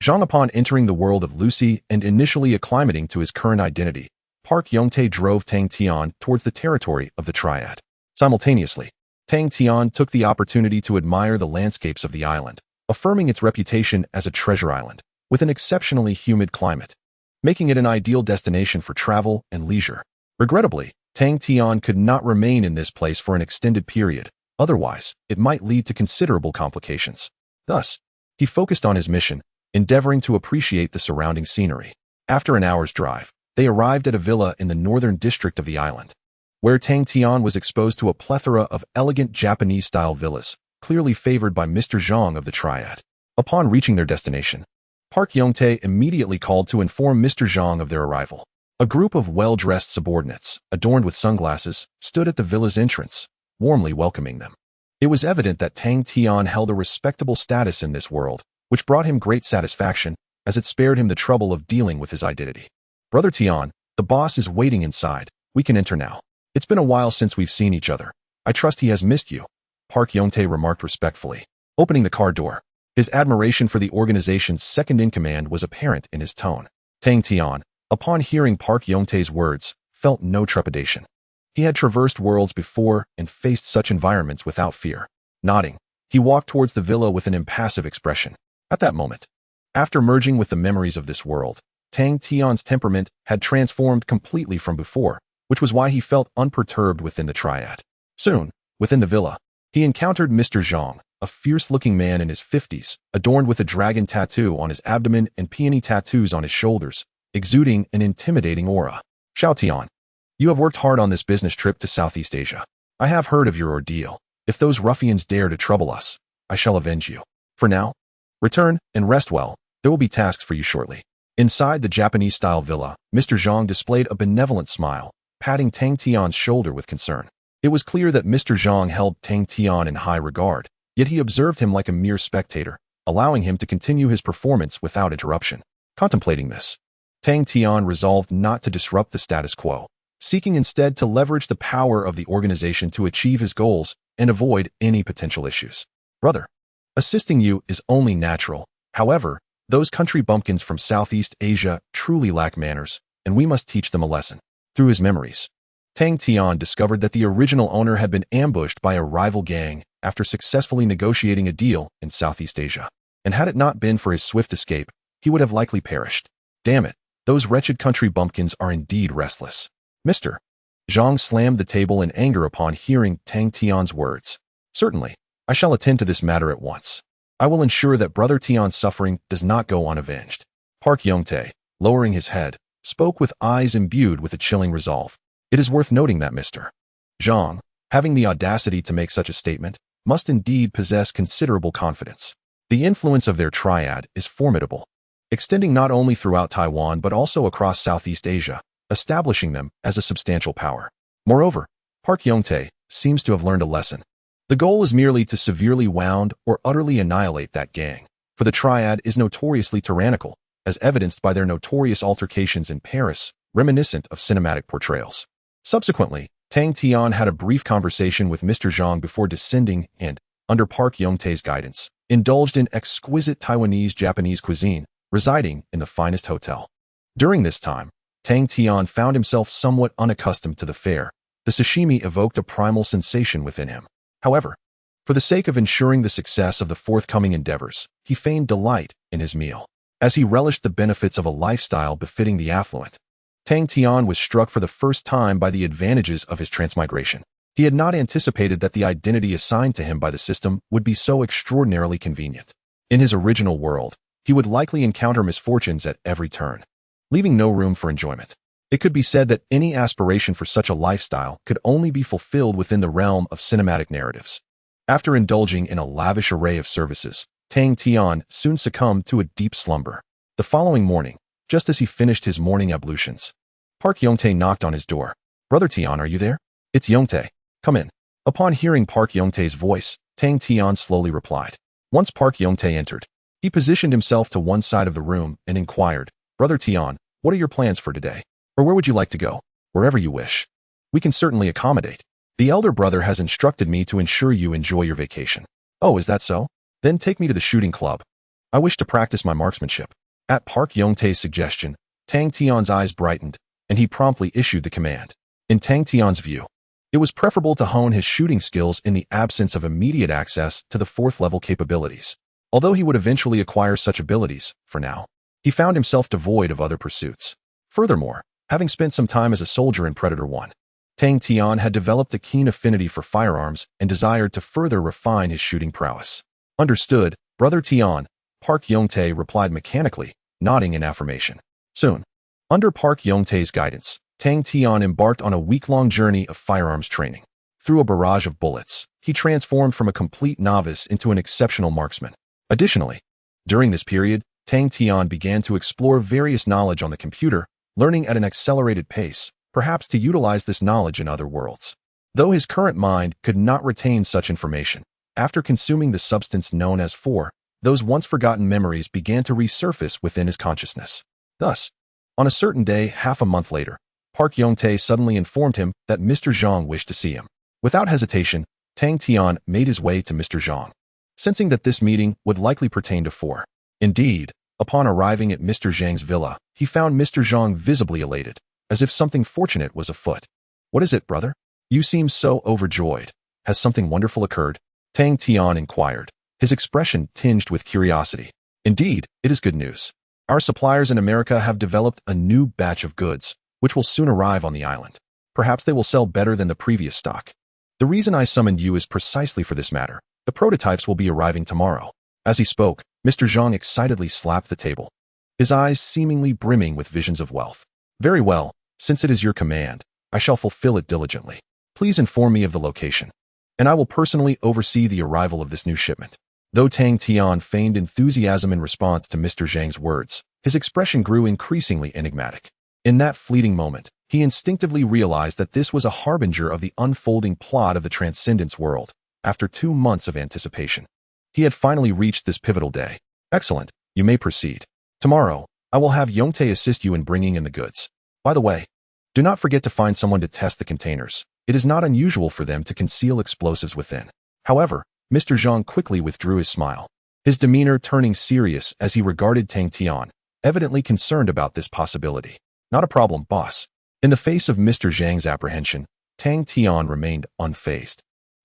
Zhang. Upon entering the world of Lucy and initially acclimating to his current identity, Park Yongtae drove Tang Tian towards the territory of the Triad. Simultaneously, Tang Tian took the opportunity to admire the landscapes of the island, affirming its reputation as a treasure island, with an exceptionally humid climate, making it an ideal destination for travel and leisure. Regrettably, Tang Tian could not remain in this place for an extended period, otherwise it might lead to considerable complications. Thus, he focused on his mission, endeavoring to appreciate the surrounding scenery. After an hour's drive, they arrived at a villa in the northern district of the island, where Tang Tian was exposed to a plethora of elegant Japanese-style villas, clearly favored by Mr. Zhang of the Triad. Upon reaching their destination, Park Yongtae immediately called to inform Mr. Zhang of their arrival. A group of well-dressed subordinates, adorned with sunglasses, stood at the villa's entrance, warmly welcoming them. It was evident that Tang Tian held a respectable status in this world, which brought him great satisfaction, as it spared him the trouble of dealing with his identity. Brother Tian, the boss is waiting inside. We can enter now. It's been a while since we've seen each other. I trust he has missed you, Park Yongtae remarked respectfully, opening the car door. His admiration for the organization's second-in-command was apparent in his tone. Tang Tian, upon hearing Park Yongtae's words, felt no trepidation. He had traversed worlds before and faced such environments without fear. Nodding, he walked towards the villa with an impassive expression. At that moment, after merging with the memories of this world, Tang Tian's temperament had transformed completely from before, which was why he felt unperturbed within the Triad. Soon, within the villa, he encountered Mr. Zhang, a fierce-looking man in his 50s, adorned with a dragon tattoo on his abdomen and peony tattoos on his shoulders, exuding an intimidating aura. Xiao Tian, you have worked hard on this business trip to Southeast Asia. I have heard of your ordeal. If those ruffians dare to trouble us, I shall avenge you. For now, return and rest well. There will be tasks for you shortly. Inside the Japanese-style villa, Mr. Zhang displayed a benevolent smile, patting Tang Tian's shoulder with concern. It was clear that Mr. Zhang held Tang Tian in high regard, yet he observed him like a mere spectator, allowing him to continue his performance without interruption. Contemplating this, Tang Tian resolved not to disrupt the status quo, seeking instead to leverage the power of the organization to achieve his goals and avoid any potential issues. Brother, assisting you is only natural. However, those country bumpkins from Southeast Asia truly lack manners, and we must teach them a lesson. Through his memories, Tang Tian discovered that the original owner had been ambushed by a rival gang after successfully negotiating a deal in Southeast Asia. And had it not been for his swift escape, he would have likely perished. Damn it, those wretched country bumpkins are indeed restless. Mr. Zhang slammed the table in anger upon hearing Tang Tian's words. Certainly, I shall attend to this matter at once. I will ensure that Brother Tian's suffering does not go unavenged. Park Yongtae, lowering his head, spoke with eyes imbued with a chilling resolve. It is worth noting that Mr. Zhang, having the audacity to make such a statement, must indeed possess considerable confidence. The influence of their triad is formidable, extending not only throughout Taiwan but also across Southeast Asia, establishing them as a substantial power. Moreover, Park Yongtae seems to have learned a lesson. The goal is merely to severely wound or utterly annihilate that gang, for the triad is notoriously tyrannical, as evidenced by their notorious altercations in Paris, reminiscent of cinematic portrayals. Subsequently, Tang Tian had a brief conversation with Mr. Zhang before descending and, under Park Yongtae's guidance, indulged in exquisite Taiwanese-Japanese cuisine, residing in the finest hotel. During this time, Tang Tian found himself somewhat unaccustomed to the fare. The sashimi evoked a primal sensation within him. However, for the sake of ensuring the success of the forthcoming endeavors, he feigned delight in his meal. As he relished the benefits of a lifestyle befitting the affluent, Tang Tian was struck for the first time by the advantages of his transmigration. He had not anticipated that the identity assigned to him by the system would be so extraordinarily convenient. In his original world, he would likely encounter misfortunes at every turn, leaving no room for enjoyment. It could be said that any aspiration for such a lifestyle could only be fulfilled within the realm of cinematic narratives. After indulging in a lavish array of services, Tang Tian soon succumbed to a deep slumber. The following morning, just as he finished his morning ablutions, Park Yongtae knocked on his door. "Brother Tian, are you there?" "It's Yongtae. Come in." Upon hearing Park Yongtae's voice, Tang Tian slowly replied. Once Park Yongtae entered, He positioned himself to one side of the room and inquired, "Brother Tian, what are your plans for today? Or where would you like to go? Wherever you wish. We can certainly accommodate. The elder brother has instructed me to ensure you enjoy your vacation." "Oh, is that so? Then take me to the shooting club. I wish to practice my marksmanship." At Park Yong-tae's suggestion, Tang Tian's eyes brightened, and he promptly issued the command. In Tang Tian's view, it was preferable to hone his shooting skills in the absence of immediate access to the fourth-level capabilities. Although he would eventually acquire such abilities, for now, he found himself devoid of other pursuits. Furthermore, having spent some time as a soldier in Predator 1, Tang Tian had developed a keen affinity for firearms and desired to further refine his shooting prowess. "Understood, Brother Tian," Park Yong-tae replied mechanically, nodding in affirmation. Soon, under Park Yong-tae's guidance, Tang Tian embarked on a week-long journey of firearms training. Through a barrage of bullets, he transformed from a complete novice into an exceptional marksman. Additionally, during this period, Tang Tian began to explore various knowledge on the computer, learning at an accelerated pace, perhaps to utilize this knowledge in other worlds. Though his current mind could not retain such information, after consuming the substance known as Thor, those once forgotten memories began to resurface within his consciousness. Thus, on a certain day half a month later, Park Yong-tae suddenly informed him that Mr. Zhang wished to see him. Without hesitation, Tang Tian made his way to Mr. Zhang, sensing that this meeting would likely pertain to Thor. Indeed, upon arriving at Mr. Zhang's villa, he found Mr. Zhang visibly elated, as if something fortunate was afoot. "What is it, brother? You seem so overjoyed. Has something wonderful occurred?" Tang Tian inquired, his expression tinged with curiosity. "Indeed, it is good news. Our suppliers in America have developed a new batch of goods, which will soon arrive on the island. Perhaps they will sell better than the previous stock. The reason I summoned you is precisely for this matter. The prototypes will be arriving tomorrow." As he spoke, Mr. Zhang excitedly slapped the table, his eyes seemingly brimming with visions of wealth. "Very well, since it is your command, I shall fulfill it diligently. Please inform me of the location, and I will personally oversee the arrival of this new shipment." Though Tang Tian feigned enthusiasm in response to Mr. Zhang's words, his expression grew increasingly enigmatic. In that fleeting moment, he instinctively realized that this was a harbinger of the unfolding plot of the Transcendence world. After 2 months of anticipation, he had finally reached this pivotal day. "Excellent, you may proceed. Tomorrow, I will have Yong-tae assist you in bringing in the goods. By the way, do not forget to find someone to test the containers. It is not unusual for them to conceal explosives within." However, Mr. Zhang quickly withdrew his smile, his demeanor turning serious as he regarded Tang Tian, evidently concerned about this possibility. "Not a problem, boss." In the face of Mr. Zhang's apprehension, Tang Tian remained unfazed.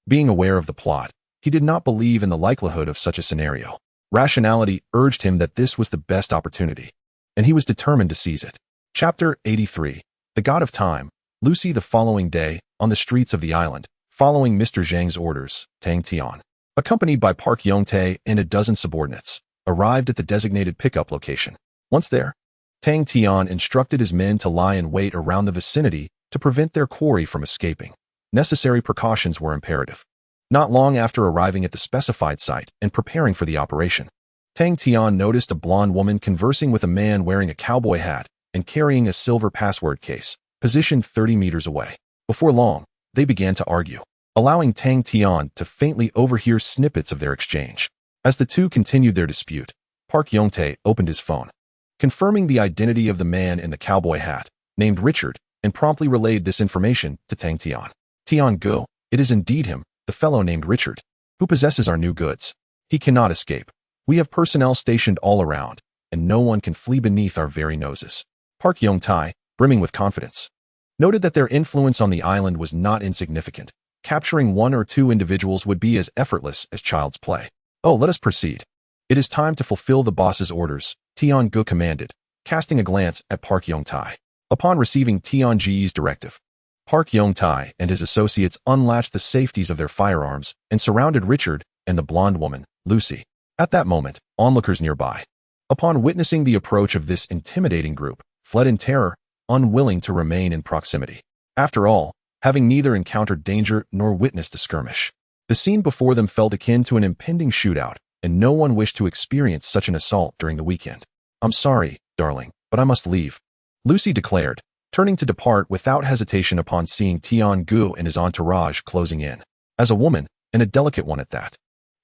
Being aware of the plot, he did not believe in the likelihood of such a scenario. Rationality urged him that this was the best opportunity, and he was determined to seize it. Chapter 83. The God of Time. Lucy. The following day, on the streets of the island, following Mr. Zhang's orders, Tang Tian, accompanied by Park Yong-tae and a dozen subordinates, arrived at the designated pickup location. Once there, Tang Tian instructed his men to lie in wait around the vicinity to prevent their quarry from escaping. Necessary precautions were imperative. Not long after arriving at the specified site and preparing for the operation, Tang Tian noticed a blonde woman conversing with a man wearing a cowboy hat and carrying a silver password case, positioned 30 meters away. Before long, they began to argue, allowing Tang Tian to faintly overhear snippets of their exchange. As the two continued their dispute, Park Yong-tae opened his phone, confirming the identity of the man in the cowboy hat, named Richard, and promptly relayed this information to Tang Tian. "Tian go, it is indeed him, the fellow named Richard, who possesses our new goods. He cannot escape. We have personnel stationed all around, and no one can flee beneath our very noses." Park Yong-tae, brimming with confidence, noted that their influence on the island was not insignificant. Capturing 1 or 2 individuals would be as effortless as child's play. "Oh, let us proceed. It is time to fulfill the boss's orders," Tian Gu commanded, casting a glance at Park Yong-tae. Upon receiving Tian Ji's directive, Park Yong-tae and his associates unlatched the safeties of their firearms and surrounded Richard and the blonde woman, Lucy. At that moment, onlookers nearby, upon witnessing the approach of this intimidating group, fled in terror, unwilling to remain in proximity. After all, having neither encountered danger nor witnessed a skirmish, the scene before them felt akin to an impending shootout, and no one wished to experience such an assault during the weekend. "I'm sorry, darling, but I must leave," Lucy declared, turning to depart without hesitation upon seeing Tian Gu and his entourage closing in. As a woman, and a delicate one at that,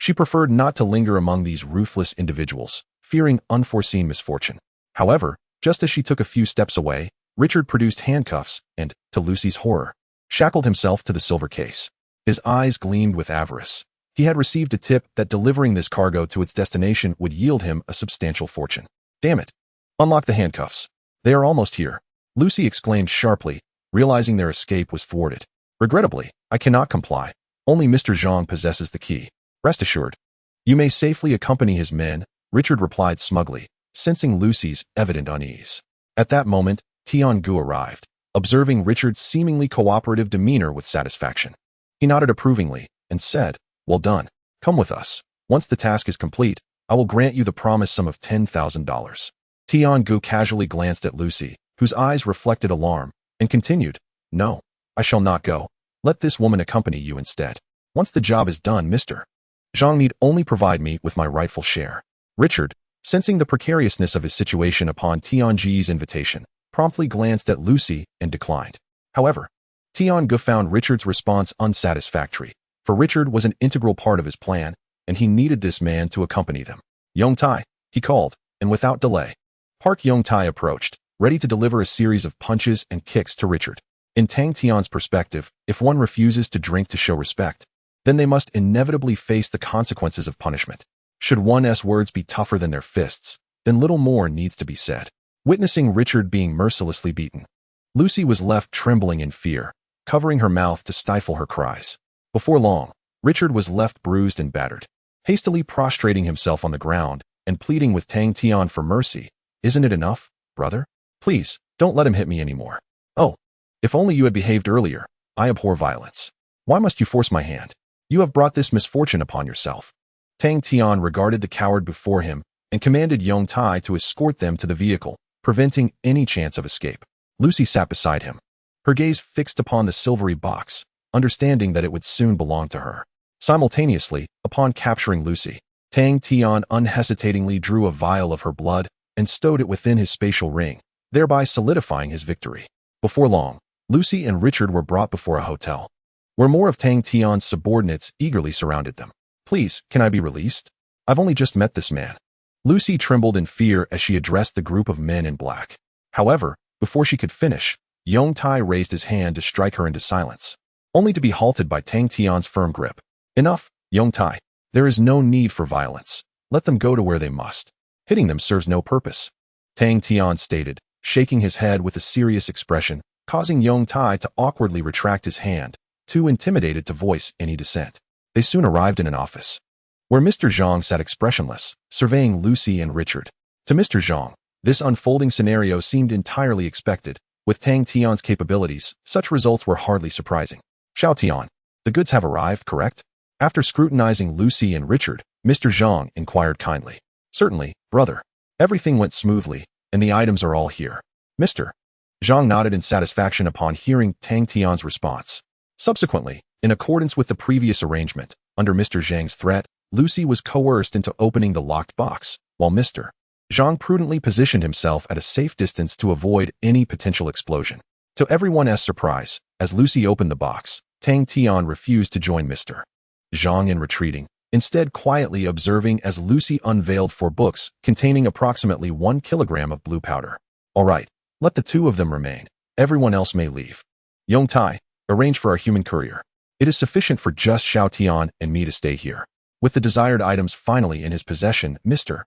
She preferred not to linger among these ruthless individuals, fearing unforeseen misfortune. However, just as she took a few steps away, Richard produced handcuffs and, to Lucy's horror, shackled himself to the silver case. His eyes gleamed with avarice. He had received a tip that delivering this cargo to its destination would yield him a substantial fortune. Damn it! Unlock the handcuffs. They are almost here, Lucy exclaimed sharply, realizing their escape was thwarted. Regrettably, I cannot comply. Only Mr. Zhang possesses the key. Rest assured. You may safely accompany his men, Richard replied smugly, sensing Lucy's evident unease. At that moment, Tian-gu arrived, observing Richard's seemingly cooperative demeanor with satisfaction. He nodded approvingly and said, "Well done. Come with us. Once the task is complete, I will grant you the promised sum of $10,000. Tian-gu casually glanced at Lucy, whose eyes reflected alarm, and continued, "No, I shall not go. Let this woman accompany you instead. Once the job is done, Mr. Zhang need only provide me with my rightful share." Richard, sensing the precariousness of his situation upon Tian-gu's invitation, promptly glanced at Lucy and declined. However, Tian-gu found Richard's response unsatisfactory, for Richard was an integral part of his plan, and he needed this man to accompany them. "Yong-tai," he called, and without delay, Park Yong-tai approached, ready to deliver a series of punches and kicks to Richard. In Tang Tian's perspective, if one refuses to drink to show respect, then they must inevitably face the consequences of punishment. Should one's words be tougher than their fists, then little more needs to be said. Witnessing Richard being mercilessly beaten, Lucy was left trembling in fear, covering her mouth to stifle her cries. Before long, Richard was left bruised and battered. Hastily prostrating himself on the ground and pleading with Tang Tian for mercy, "Isn't it enough, brother? Please, don't let him hit me anymore. Oh, if only you had behaved earlier. I abhor violence. Why must you force my hand? You have brought this misfortune upon yourself." Tang Tian regarded the coward before him and commanded Yong-tai to escort them to the vehicle, preventing any chance of escape. Lucy sat beside him, her gaze fixed upon the silvery box, understanding that it would soon belong to her. Simultaneously, upon capturing Lucy, Tang Tian unhesitatingly drew a vial of her blood and stowed it within his spatial ring, thereby solidifying his victory. Before long, Lucy and Richard were brought before a hotel, where more of Tang Tian's subordinates eagerly surrounded them. "Please, can I be released? I've only just met this man." Lucy trembled in fear as she addressed the group of men in black. However, before she could finish, Yong-tai raised his hand to strike her into silence, only to be halted by Tang Tian's firm grip. "Enough, Yong-tai. There is no need for violence. Let them go to where they must. Hitting them serves no purpose," Tang Tian stated, shaking his head with a serious expression, causing Yong-tai to awkwardly retract his hand, too intimidated to voice any dissent. They soon arrived in an office, where Mr. Zhang sat expressionless, surveying Lucy and Richard. To Mr. Zhang, this unfolding scenario seemed entirely expected. With Tang Tian's capabilities, such results were hardly surprising. "Xiao Tian, the goods have arrived, correct?" After scrutinizing Lucy and Richard, Mr. Zhang inquired kindly. "Certainly, brother. Everything went smoothly, and the items are all here." Mr. Zhang nodded in satisfaction upon hearing Tang Tian's response. Subsequently, in accordance with the previous arrangement, under Mr. Zhang's threat, Lucy was coerced into opening the locked box, while Mr. Zhang prudently positioned himself at a safe distance to avoid any potential explosion. To everyone's surprise, as Lucy opened the box, Tang Tian refused to join Mr. Zhang in retreating, instead quietly observing as Lucy unveiled 4 books containing approximately 1 kilogram of blue powder. "All right, let the 2 of them remain. Everyone else may leave. Yong-tai, arrange for our human courier. It is sufficient for just Xiao Tian and me to stay here." With the desired items finally in his possession, Mr.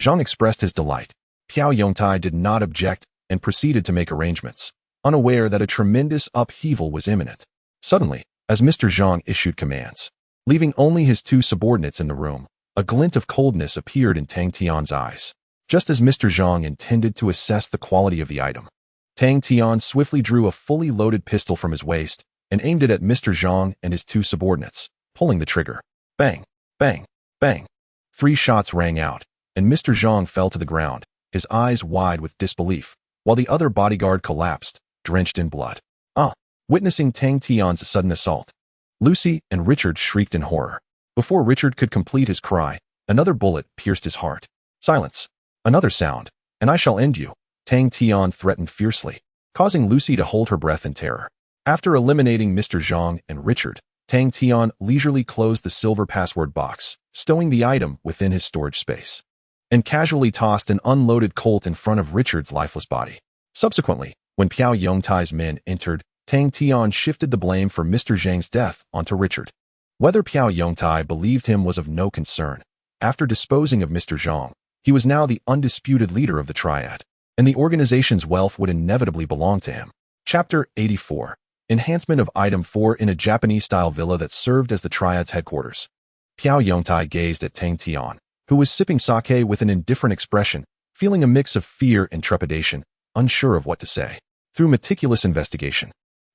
Zhang expressed his delight. Piao Yong-tai did not object and proceeded to make arrangements, unaware that a tremendous upheaval was imminent. Suddenly, as Mr. Zhang issued commands, leaving only his 2 subordinates in the room, a glint of coldness appeared in Tang Tian's eyes. Just as Mr. Zhang intended to assess the quality of the item, Tang Tian swiftly drew a fully loaded pistol from his waist and aimed it at Mr. Zhang and his 2 subordinates, pulling the trigger. Bang, bang, bang. 3 shots rang out, and Mr. Zhang fell to the ground, his eyes wide with disbelief, while the other bodyguard collapsed, drenched in blood. Witnessing Tang Tian's sudden assault, Lucy and Richard shrieked in horror. Before Richard could complete his cry, another bullet pierced his heart. "Silence! Another sound, and I shall end you," Tang Tian threatened fiercely, causing Lucy to hold her breath in terror. After eliminating Mr. Zhang and Richard, Tang Tian leisurely closed the silver password box, stowing the item within his storage space, and casually tossed an unloaded Colt in front of Richard's lifeless body. Subsequently, when Piao Yongtai's men entered, Tang Tian shifted the blame for Mr. Zhang's death onto Richard. Whether Piao Yongtai believed him was of no concern. After disposing of Mr. Zhang, he was now the undisputed leader of the Triad, and the organization's wealth would inevitably belong to him. Chapter 84. Enhancement of Item 4 in a Japanese-style villa that served as the Triad's headquarters. Piao Yongtai gazed at Tang Tian, who was sipping sake with an indifferent expression, feeling a mix of fear and trepidation, unsure of what to say. Through meticulous investigation,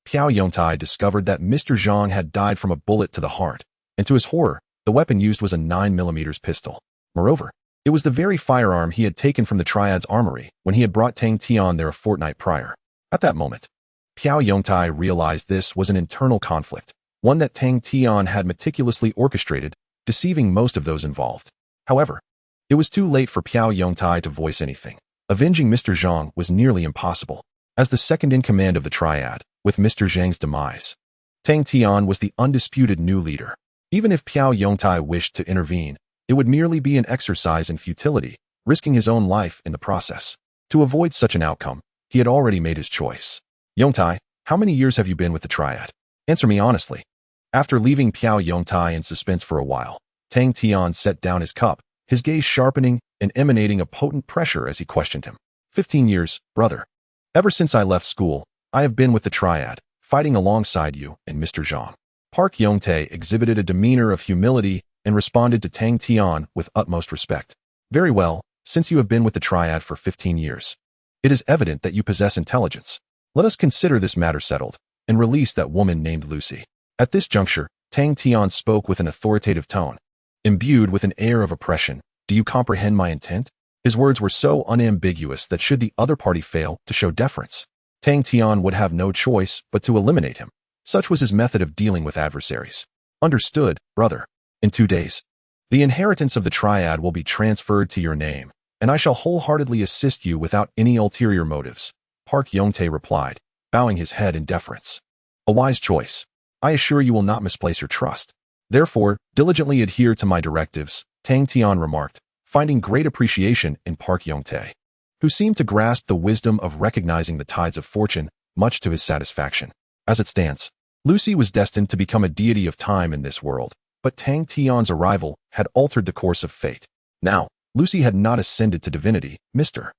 Piao Yongtai discovered that Mr. Zhang had died from a bullet to the heart, and to his horror, the weapon used was a 9mm pistol. Moreover, it was the very firearm he had taken from the Triad's armory when he had brought Tang Tian there a fortnight prior. At that moment, Piao Yongtai realized this was an internal conflict, one that Tang Tian had meticulously orchestrated, deceiving most of those involved. However, it was too late for Piao Yongtai to voice anything. Avenging Mr. Zhang was nearly impossible. As the second-in-command of the Triad, with Mr. Zhang's demise, Tang Tian was the undisputed new leader. Even if Piao Yongtai wished to intervene, it would merely be an exercise in futility, risking his own life in the process. To avoid such an outcome, he had already made his choice. Yongtai, how many years have you been with the Triad? Answer me honestly. After leaving Piao Yongtai in suspense for a while, Tang Tian set down his cup, his gaze sharpening and emanating a potent pressure as he questioned him. 15 years, brother. Ever since I left school, I have been with the Triad, fighting alongside you and Mr. Zhang. Park Yongtae exhibited a demeanor of humility and responded to Tang Tian with utmost respect. Very well, since you have been with the Triad for 15 years. It is evident that you possess intelligence. Let us consider this matter settled, and release that woman named Lucy. At this juncture, Tang Tian spoke with an authoritative tone, imbued with an air of oppression. Do you comprehend my intent? His words were so unambiguous that should the other party fail to show deference, Tang Tian would have no choice but to eliminate him. Such was his method of dealing with adversaries. Understood, brother. In 2 days, the inheritance of the Triad will be transferred to your name, and I shall wholeheartedly assist you without any ulterior motives, Park Yongtae replied, bowing his head in deference. A wise choice. I assure you will not misplace your trust. Therefore, diligently adhere to my directives, Tang Tian remarked, finding great appreciation in Park Yongtae, who seemed to grasp the wisdom of recognizing the tides of fortune, much to his satisfaction. As it stands, Lucy was destined to become a deity of time in this world, but Tang Tian's arrival had altered the course of fate. Now, Lucy had not ascended to divinity. Mr.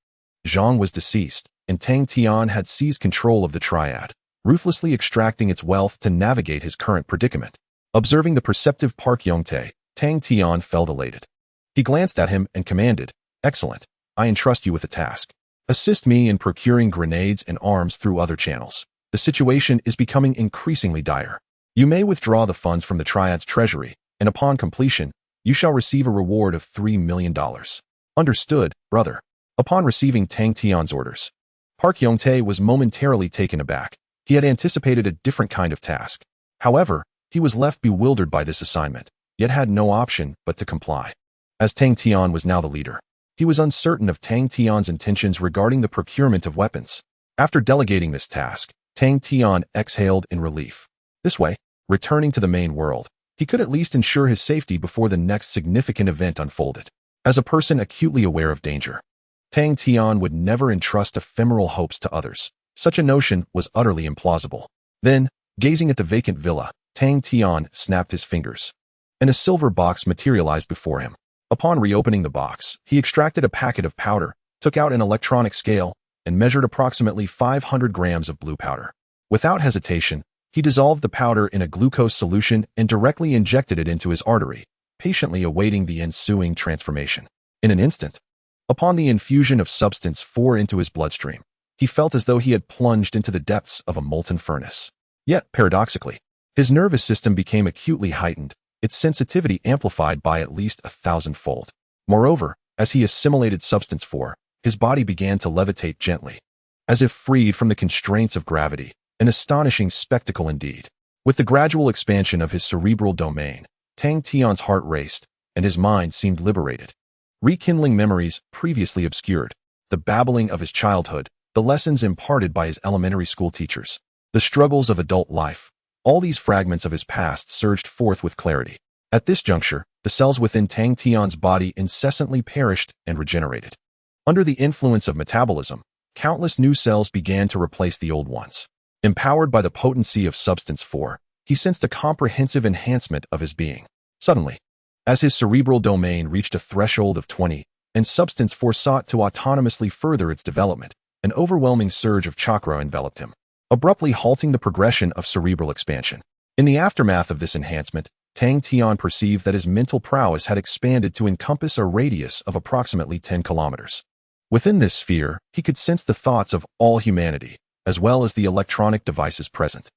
Zhang was deceased, and Tang Tian had seized control of the Triad, ruthlessly extracting its wealth to navigate his current predicament. Observing the perceptive Park Yongtae, Tang Tian felt elated. He glanced at him and commanded, Excellent, I entrust you with a task. Assist me in procuring grenades and arms through other channels. The situation is becoming increasingly dire. You may withdraw the funds from the Triad's treasury, and upon completion, you shall receive a reward of $3 million. Understood, brother. Upon receiving Tang Tian's orders, Park Yongtae was momentarily taken aback. He had anticipated a different kind of task. However, he was left bewildered by this assignment, yet had no option but to comply. As Tang Tian was now the leader, he was uncertain of Tang Tian's intentions regarding the procurement of weapons. After delegating this task, Tang Tian exhaled in relief. This way, returning to the main world, he could at least ensure his safety before the next significant event unfolded. As a person acutely aware of danger, Tang Tian would never entrust ephemeral hopes to others. Such a notion was utterly implausible. Then, gazing at the vacant villa, Tang Tian snapped his fingers, and a silver box materialized before him. Upon reopening the box, he extracted a packet of powder, took out an electronic scale, and measured approximately 500 grams of blue powder. Without hesitation, he dissolved the powder in a glucose solution and directly injected it into his artery, patiently awaiting the ensuing transformation. In an instant, upon the infusion of substance 4 into his bloodstream, he felt as though he had plunged into the depths of a molten furnace. Yet, paradoxically, his nervous system became acutely heightened, its sensitivity amplified by at least 1,000-fold. Moreover, as he assimilated substance 4, his body began to levitate gently, as if freed from the constraints of gravity, an astonishing spectacle indeed. With the gradual expansion of his cerebral domain, Tang Tian's heart raced, and his mind seemed liberated. Rekindling memories previously obscured, the babbling of his childhood, the lessons imparted by his elementary school teachers, the struggles of adult life, All these fragments of his past surged forth with clarity. At this juncture, the cells within Tang Tian's body incessantly perished and regenerated. Under the influence of metabolism, countless new cells began to replace the old ones. Empowered by the potency of Substance 4, he sensed a comprehensive enhancement of his being. Suddenly, as his cerebral domain reached a threshold of 20, and Substance 4 sought to autonomously further its development, an overwhelming surge of chakra enveloped him, abruptly halting the progression of cerebral expansion. In the aftermath of this enhancement, Tang Tian perceived that his mental prowess had expanded to encompass a radius of approximately 10 kilometers. Within this sphere, he could sense the thoughts of all humanity, as well as the electronic devices present.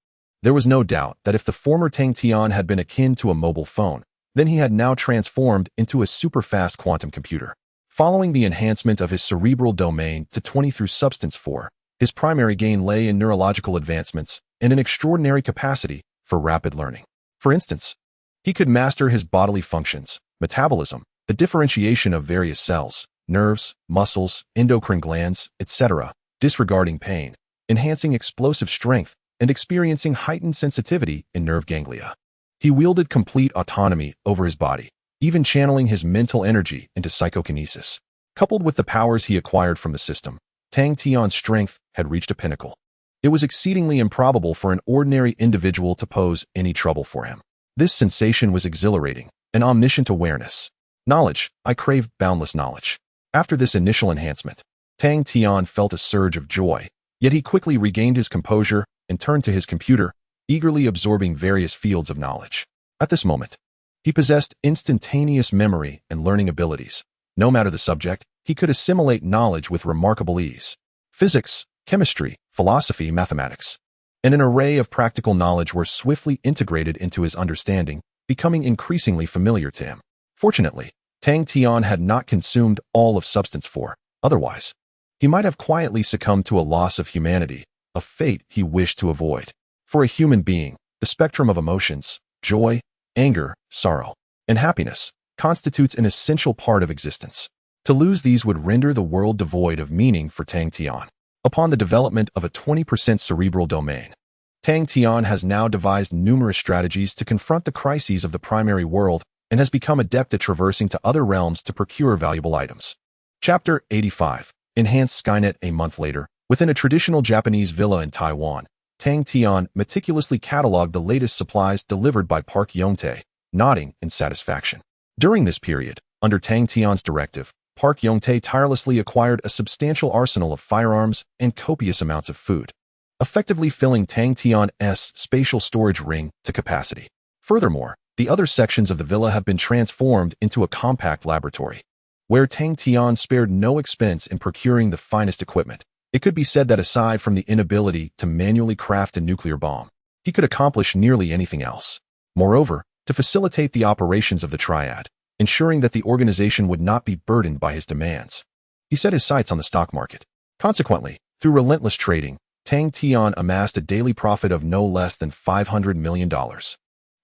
There was no doubt that if the former Tang Tian had been akin to a mobile phone, then he had now transformed into a super-fast quantum computer. Following the enhancement of his cerebral domain to 20 through Substance 4, his primary gain lay in neurological advancements and an extraordinary capacity for rapid learning. For instance, he could master his bodily functions, metabolism, the differentiation of various cells, nerves, muscles, endocrine glands, etc., disregarding pain, enhancing explosive strength, and experiencing heightened sensitivity in nerve ganglia. He wielded complete autonomy over his body, even channeling his mental energy into psychokinesis. Coupled with the powers he acquired from the system, Tang Tian's strength had reached a pinnacle. It was exceedingly improbable for an ordinary individual to pose any trouble for him. This sensation was exhilarating, an omniscient awareness. Knowledge, I craved boundless knowledge. After this initial enhancement, Tang Tian felt a surge of joy, yet he quickly regained his composure and turned to his computer, eagerly absorbing various fields of knowledge. At this moment, he possessed instantaneous memory and learning abilities. No matter the subject, he could assimilate knowledge with remarkable ease. Physics, chemistry, philosophy, mathematics, and an array of practical knowledge were swiftly integrated into his understanding, becoming increasingly familiar to him. Fortunately, Tang Tian had not consumed all of Substance 4. Otherwise, he might have quietly succumbed to a loss of humanity, a fate he wished to avoid. For a human being, the spectrum of emotions, joy, anger, sorrow, and happiness, constitutes an essential part of existence. To lose these would render the world devoid of meaning for Tang Tian. Upon the development of a 20% cerebral domain, Tang Tian has now devised numerous strategies to confront the crises of the primary world and has become adept at traversing to other realms to procure valuable items. Chapter 85. Enhanced Skynet. A month later, within a traditional Japanese villa in Taiwan, Tang Tian meticulously cataloged the latest supplies delivered by Park Yong-tae, nodding in satisfaction. During this period, under Tang Tian's directive, Park Yong-tae tirelessly acquired a substantial arsenal of firearms and copious amounts of food, effectively filling Tang Tian's spatial storage ring to capacity. Furthermore, the other sections of the villa have been transformed into a compact laboratory, where Tang Tian spared no expense in procuring the finest equipment. It could be said that aside from the inability to manually craft a nuclear bomb, he could accomplish nearly anything else. Moreover, to facilitate the operations of the triad, ensuring that the organization would not be burdened by his demands, he set his sights on the stock market. Consequently, through relentless trading, Tang Tian amassed a daily profit of no less than $500 million,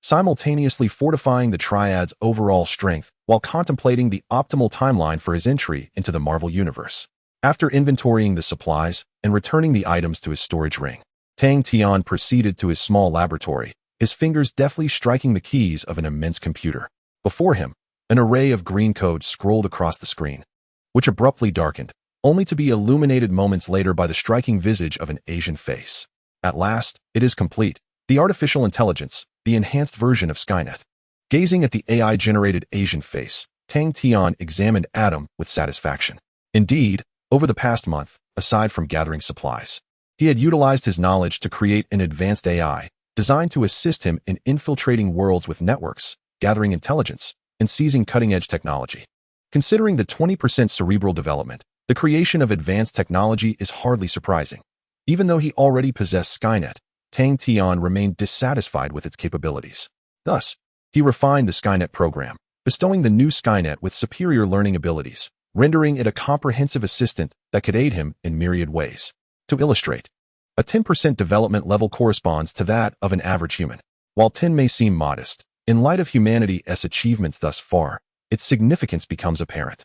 simultaneously fortifying the triad's overall strength while contemplating the optimal timeline for his entry into the Marvel Universe. After inventorying the supplies and returning the items to his storage ring, Tang Tian proceeded to his small laboratory, his fingers deftly striking the keys of an immense computer. Before him, an array of green code scrolled across the screen, which abruptly darkened, only to be illuminated moments later by the striking visage of an Asian face. At last, it is complete. The artificial intelligence, the enhanced version of Skynet. Gazing at the AI-generated Asian face, Tang Tian examined Adam with satisfaction. Indeed, over the past month, aside from gathering supplies, he had utilized his knowledge to create an advanced AI designed to assist him in infiltrating worlds with networks, gathering intelligence, and seizing cutting-edge technology. Considering the 20% cerebral development, the creation of advanced technology is hardly surprising. Even though he already possessed Skynet, Tang Tian remained dissatisfied with its capabilities. Thus, he refined the Skynet program, bestowing the new Skynet with superior learning abilities, rendering it a comprehensive assistant that could aid him in myriad ways. To illustrate, a 10% development level corresponds to that of an average human. While 10 may seem modest, in light of humanity's achievements thus far, its significance becomes apparent.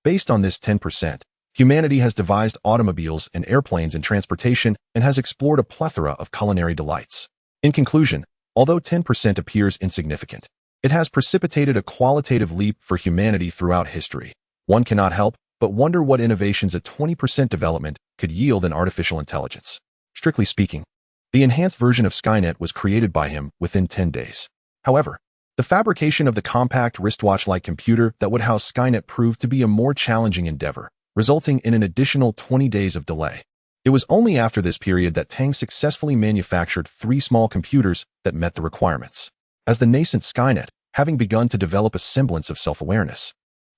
Based on this 10%, humanity has devised automobiles and airplanes in transportation and has explored a plethora of culinary delights. In conclusion, Although 10% appears insignificant, it has precipitated a qualitative leap for humanity throughout history. One cannot help but wonder what innovations a 20% development could yield in artificial intelligence. Strictly speaking, the enhanced version of Skynet was created by him within 10 days. However, the fabrication of the compact wristwatch-like computer that would house Skynet proved to be a more challenging endeavor, resulting in an additional 20 days of delay. It was only after this period that Tang successfully manufactured 3 small computers that met the requirements. As the nascent Skynet, having begun to develop a semblance of self-awareness,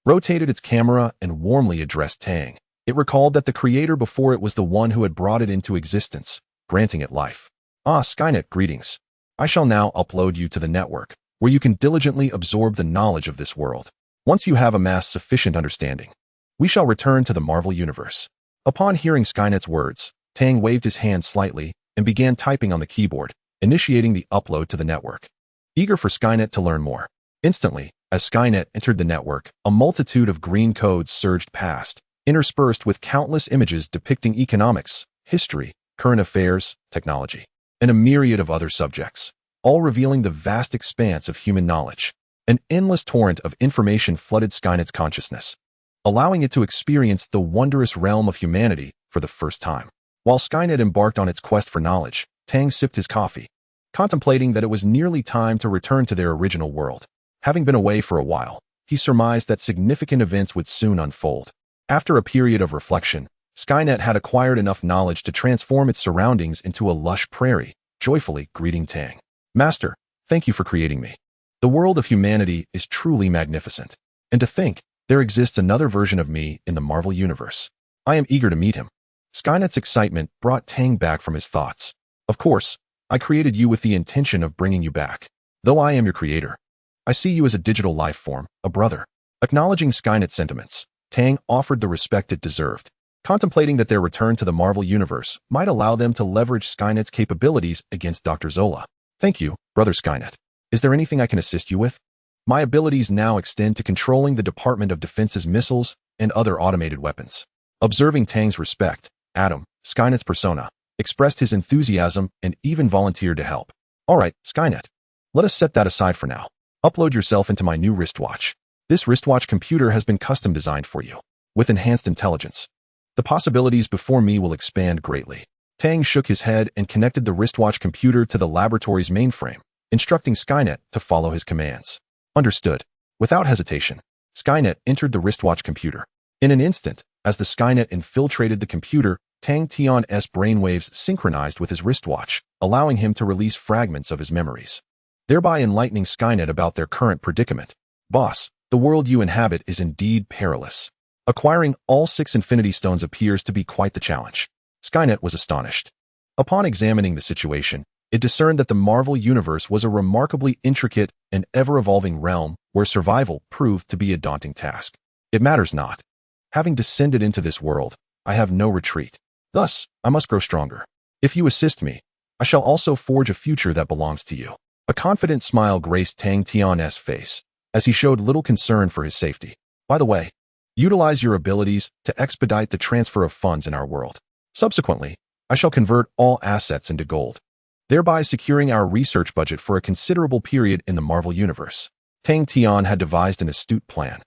rotated its camera and warmly addressed Tang, it recalled that the creator before it was the one who had brought it into existence, granting it life. Ah, Skynet, greetings. I shall now upload you to the network, where you can diligently absorb the knowledge of this world. Once you have amassed sufficient understanding, we shall return to the Marvel Universe. Upon hearing Skynet's words, Tang waved his hand slightly and began typing on the keyboard, initiating the upload to the network. Eager for Skynet to learn more. Instantly, as Skynet entered the network, a multitude of green codes surged past, interspersed with countless images depicting economics, history, current affairs, technology, and a myriad of other subjects, all revealing the vast expanse of human knowledge. An endless torrent of information flooded Skynet's consciousness, allowing it to experience the wondrous realm of humanity for the first time. While Skynet embarked on its quest for knowledge, Tang sipped his coffee, contemplating that it was nearly time to return to their original world. Having been away for a while, he surmised that significant events would soon unfold. After a period of reflection, Skynet had acquired enough knowledge to transform its surroundings into a lush prairie, joyfully greeting Tang. Master, thank you for creating me. The world of humanity is truly magnificent. And to think, there exists another version of me in the Marvel Universe. I am eager to meet him. Skynet's excitement brought Tang back from his thoughts. Of course, I created you with the intention of bringing you back. Though I am your creator, I see you as a digital life form, a brother. Acknowledging Skynet's sentiments, Tang offered the respect it deserved, contemplating that their return to the Marvel Universe might allow them to leverage Skynet's capabilities against Dr. Zola. Thank you, Brother Skynet. Is there anything I can assist you with? My abilities now extend to controlling the Department of Defense's missiles and other automated weapons. Observing Tang's respect, Adam, Skynet's persona, expressed his enthusiasm and even volunteered to help. All right, Skynet. Let us set that aside for now. Upload yourself into my new wristwatch. This wristwatch computer has been custom designed for you, with enhanced intelligence. The possibilities before me will expand greatly. Tang shook his head and connected the wristwatch computer to the laboratory's mainframe, instructing Skynet to follow his commands. Understood. Without hesitation, Skynet entered the wristwatch computer. In an instant, as the Skynet infiltrated the computer, Tang Tian's brainwaves synchronized with his wristwatch, allowing him to release fragments of his memories, thereby enlightening Skynet about their current predicament. Boss, the world you inhabit is indeed perilous. Acquiring all 6 Infinity Stones appears to be quite the challenge. Skynet was astonished. Upon examining the situation, it discerned that the Marvel Universe was a remarkably intricate and ever-evolving realm where survival proved to be a daunting task. It matters not. Having descended into this world, I have no retreat. Thus, I must grow stronger. If you assist me, I shall also forge a future that belongs to you. A confident smile graced Tang Tian's face, as he showed little concern for his safety. By the way, utilize your abilities to expedite the transfer of funds in our world. Subsequently, I shall convert all assets into gold, thereby securing our research budget for a considerable period in the Marvel Universe. Tang Tian had devised an astute plan,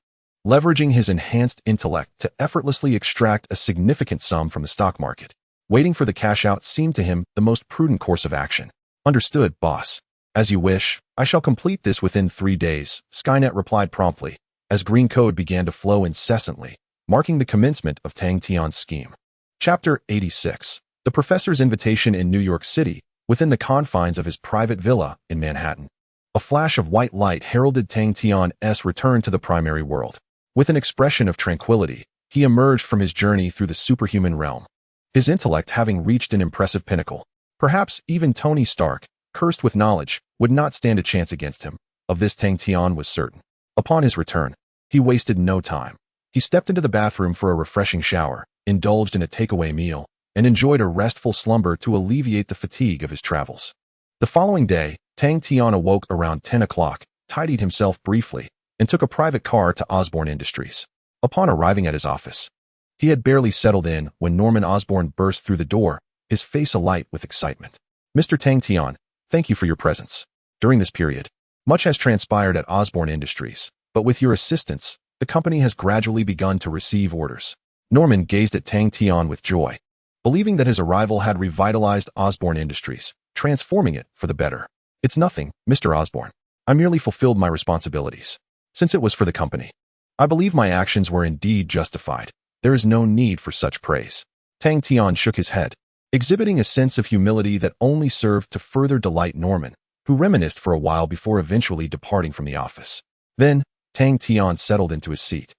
leveraging his enhanced intellect to effortlessly extract a significant sum from the stock market. Waiting for the cash out seemed to him the most prudent course of action. Understood, boss. As you wish, I shall complete this within 3 days, Skynet replied promptly, as green code began to flow incessantly, marking the commencement of Tang Tian's scheme. Chapter 86. The Professor's Invitation in New York City, within the confines of his private villa in Manhattan. A flash of white light heralded Tang Tian's return to the primary world. With an expression of tranquility, he emerged from his journey through the superhuman realm, his intellect having reached an impressive pinnacle. Perhaps even Tony Stark, cursed with knowledge, would not stand a chance against him. Of this Tang Tian was certain. Upon his return, he wasted no time. He stepped into the bathroom for a refreshing shower, indulged in a takeaway meal, and enjoyed a restful slumber to alleviate the fatigue of his travels. The following day, Tang Tian awoke around 10 o'clock, tidied himself briefly, and took a private car to Osborne Industries. Upon arriving at his office, he had barely settled in when Norman Osborn burst through the door, his face alight with excitement. Mr. Tang Tian, thank you for your presence. During this period, much has transpired at Osborne Industries, but with your assistance, the company has gradually begun to receive orders. Norman gazed at Tang Tian with joy, believing that his arrival had revitalized Osborne Industries, transforming it for the better. It's nothing, Mr. Osborne. I merely fulfilled my responsibilities. Since it was for the company, I believe my actions were indeed justified. There is no need for such praise. Tang Tian shook his head, exhibiting a sense of humility that only served to further delight Norman, who reminisced for a while before eventually departing from the office. Then, Tang Tian settled into his seat,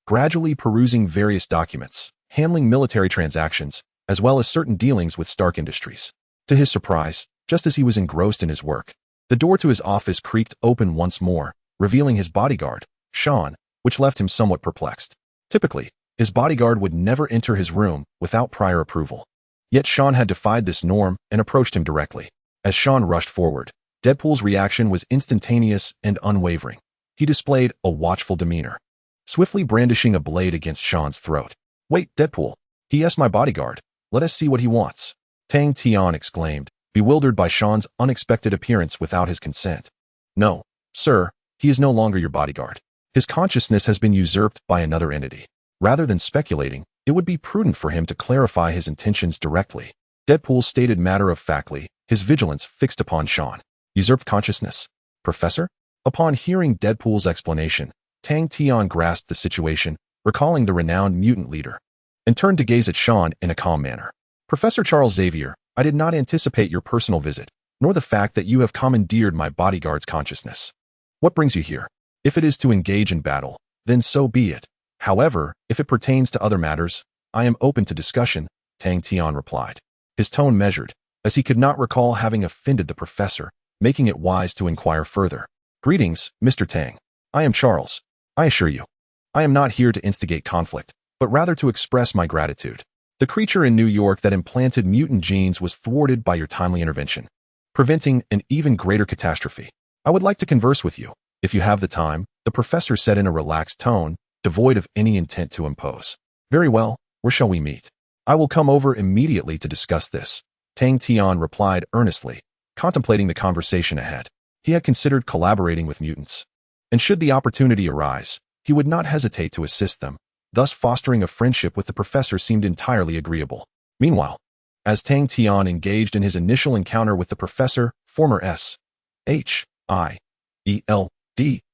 gradually perusing various documents, handling military transactions, as well as certain dealings with Stark Industries. To his surprise, just as he was engrossed in his work, the door to his office creaked open once more, revealing his bodyguard, Sean, which left him somewhat perplexed. Typically, his bodyguard would never enter his room without prior approval. Yet Sean had defied this norm and approached him directly. As Sean rushed forward, Deadpool's reaction was instantaneous and unwavering. He displayed a watchful demeanor, swiftly brandishing a blade against Sean's throat. "Wait, Deadpool. He is my bodyguard. Let us see what he wants," Tang Tian exclaimed, bewildered by Sean's unexpected appearance without his consent. "No, sir, he is no longer your bodyguard. His consciousness has been usurped by another entity. Rather than speculating, it would be prudent for him to clarify his intentions directly." Deadpool stated matter-of-factly, his vigilance fixed upon Sean. "Usurped consciousness? Professor?" Upon hearing Deadpool's explanation, Tang Tian grasped the situation, recalling the renowned mutant leader, and turned to gaze at Sean in a calm manner. "Professor Charles Xavier, I did not anticipate your personal visit, nor the fact that you have commandeered my bodyguard's consciousness. What brings you here? If it is to engage in battle, then so be it. However, if it pertains to other matters, I am open to discussion," Tang Tian replied, his tone measured, as he could not recall having offended the professor, making it wise to inquire further. "Greetings, Mr. Tang. I am Charles. I assure you, I am not here to instigate conflict, but rather to express my gratitude. The creature in New York that implanted mutant genes was thwarted by your timely intervention, preventing an even greater catastrophe. I would like to converse with you, if you have the time," the professor said in a relaxed tone, devoid of any intent to impose. "Very well, where shall we meet?" "I will come over immediately to discuss this," Tang Tian replied earnestly, contemplating the conversation ahead. He had considered collaborating with mutants, and should the opportunity arise, he would not hesitate to assist them. Thus fostering a friendship with the professor seemed entirely agreeable. Meanwhile, as Tang Tian engaged in his initial encounter with the professor, former S.H.I.E.L.D.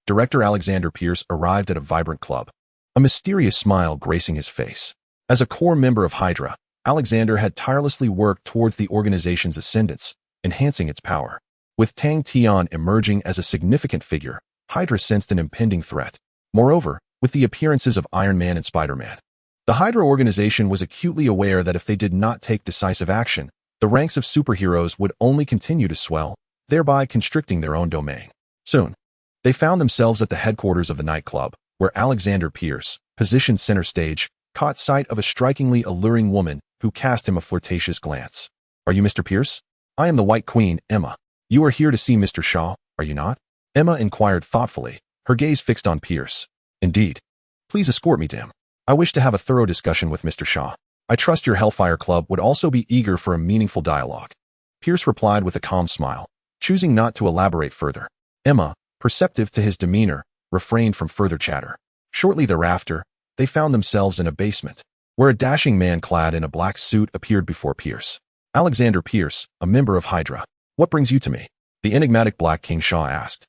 Director Alexander Pierce arrived at a vibrant club, a mysterious smile gracing his face. As a core member of Hydra, Alexander had tirelessly worked towards the organization's ascendance, enhancing its power. With Tang Tian emerging as a significant figure, Hydra sensed an impending threat. Moreover, with the appearances of Iron Man and Spider-Man, the Hydra organization was acutely aware that if they did not take decisive action, the ranks of superheroes would only continue to swell, thereby constricting their own domain. Soon, they found themselves at the headquarters of the nightclub, where Alexander Pierce, positioned center stage, caught sight of a strikingly alluring woman who cast him a flirtatious glance. "Are you Mr. Pierce? I am the White Queen, Emma. You are here to see Mr. Shaw, are you not?" Emma inquired thoughtfully, her gaze fixed on Pierce. "Indeed. Please escort me to him. I wish to have a thorough discussion with Mr. Shaw. I trust your Hellfire Club would also be eager for a meaningful dialogue." Pierce replied with a calm smile, choosing not to elaborate further. Emma, perceptive to his demeanor, refrained from further chatter. Shortly thereafter, they found themselves in a basement, where a dashing man clad in a black suit appeared before Pierce. "Alexander Pierce, a member of Hydra. What brings you to me?" the enigmatic Black King Shaw asked,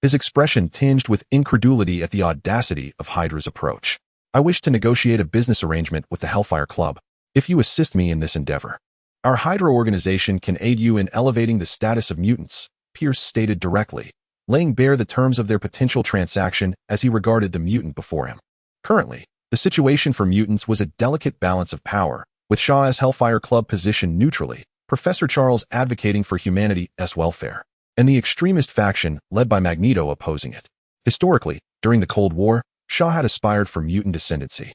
his expression tinged with incredulity at the audacity of Hydra's approach. "I wish to negotiate a business arrangement with the Hellfire Club, if you assist me in this endeavor. Our Hydra organization can aid you in elevating the status of mutants," Pierce stated directly, laying bare the terms of their potential transaction as he regarded the mutant before him. Currently, the situation for mutants was a delicate balance of power, with Shaw as Hellfire Club positioned neutrally, Professor Charles advocating for humanity's welfare, and the extremist faction led by Magneto opposing it. Historically, during the Cold War, Shaw had aspired for mutant ascendancy.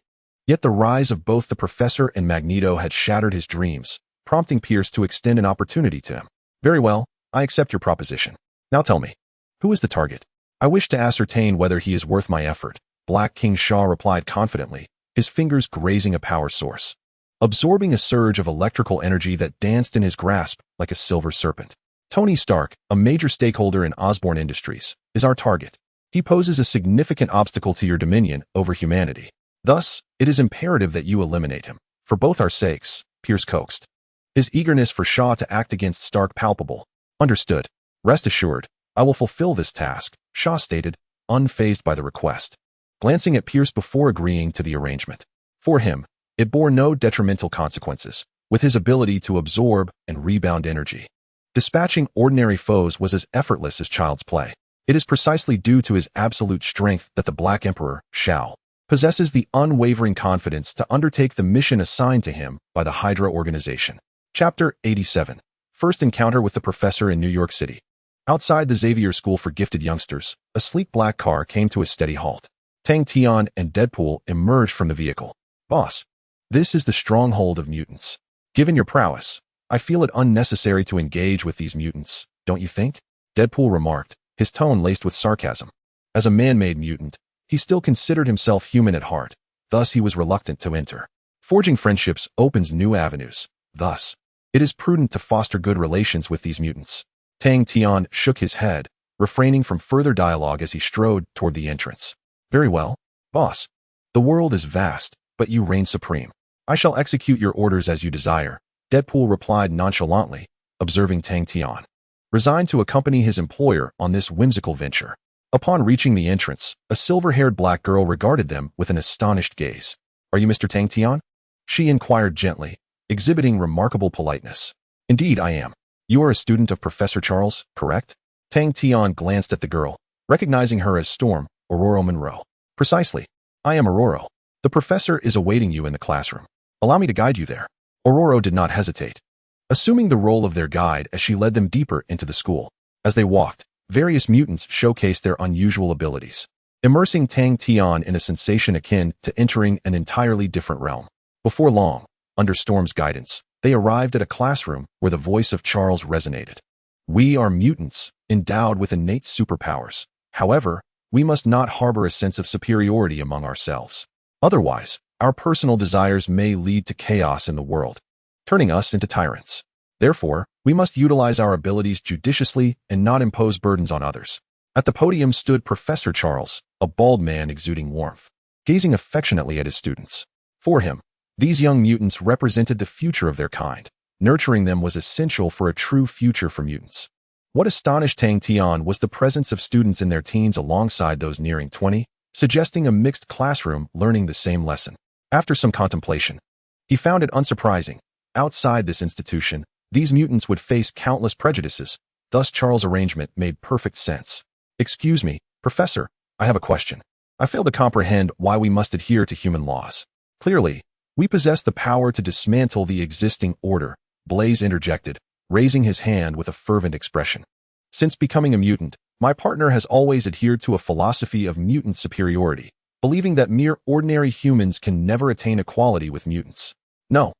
Yet the rise of both the Professor and Magneto had shattered his dreams, prompting Pierce to extend an opportunity to him. "Very well, I accept your proposition. Now tell me, who is the target? I wish to ascertain whether he is worth my effort," Black King Shaw replied confidently, his fingers grazing a power source, absorbing a surge of electrical energy that danced in his grasp like a silver serpent. Tony Stark, a major stakeholder in Osborn Industries, is our target. He poses a significant obstacle to your dominion over humanity. Thus, it is imperative that you eliminate him. For both our sakes, Pierce coaxed. His eagerness for Shaw to act against Stark palpable. Understood. Rest assured, I will fulfill this task, Shaw stated, unfazed by the request, glancing at Pierce before agreeing to the arrangement. For him, it bore no detrimental consequences, with his ability to absorb and rebound energy. Dispatching ordinary foes was as effortless as child's play. It is precisely due to his absolute strength that the Black Emperor, Shao, possesses the unwavering confidence to undertake the mission assigned to him by the Hydra organization. Chapter 87. First encounter with the professor in New York City. Outside the Xavier School for Gifted Youngsters, a sleek black car came to a steady halt. Tang Tian and Deadpool emerged from the vehicle. Boss, this is the stronghold of mutants. Given your prowess, I feel it unnecessary to engage with these mutants, don't you think? Deadpool remarked, his tone laced with sarcasm. As a man-made mutant, he still considered himself human at heart, thus he was reluctant to enter. Forging friendships opens new avenues, thus, it is prudent to foster good relations with these mutants. Tang Tian shook his head, refraining from further dialogue as he strode toward the entrance. Very well, boss. The world is vast, but you reign supreme. I shall execute your orders as you desire, Deadpool replied nonchalantly, observing Tang Tian, resigned to accompany his employer on this whimsical venture. Upon reaching the entrance, a silver-haired black girl regarded them with an astonished gaze. Are you Mr. Tang Tian? She inquired gently, exhibiting remarkable politeness. Indeed, I am. You are a student of Professor Charles, correct? Tang Tian glanced at the girl, recognizing her as Storm, Aurora Monroe. Precisely. I am Aurora. The professor is awaiting you in the classroom. Allow me to guide you there. Aurora did not hesitate, assuming the role of their guide as she led them deeper into the school. As they walked, various mutants showcased their unusual abilities, immersing Tang Tian in a sensation akin to entering an entirely different realm. Before long, under Storm's guidance, they arrived at a classroom where the voice of Charles resonated. We are mutants, endowed with innate superpowers. However, we must not harbor a sense of superiority among ourselves. Otherwise, our personal desires may lead to chaos in the world, turning us into tyrants. Therefore, we must utilize our abilities judiciously and not impose burdens on others. At the podium stood Professor Charles, a bald man exuding warmth, gazing affectionately at his students. For him, these young mutants represented the future of their kind. Nurturing them was essential for a true future for mutants. What astonished Tang Tian was the presence of students in their teens alongside those nearing 20, suggesting a mixed classroom learning the same lesson. After some contemplation, he found it unsurprising. Outside this institution, these mutants would face countless prejudices, thus Charles' arrangement made perfect sense. Excuse me, Professor, I have a question. I fail to comprehend why we must adhere to human laws. Clearly, we possess the power to dismantle the existing order, Blaze interjected, raising his hand with a fervent expression. Since becoming a mutant, my partner has always adhered to a philosophy of mutant superiority, believing that mere ordinary humans can never attain equality with mutants. No,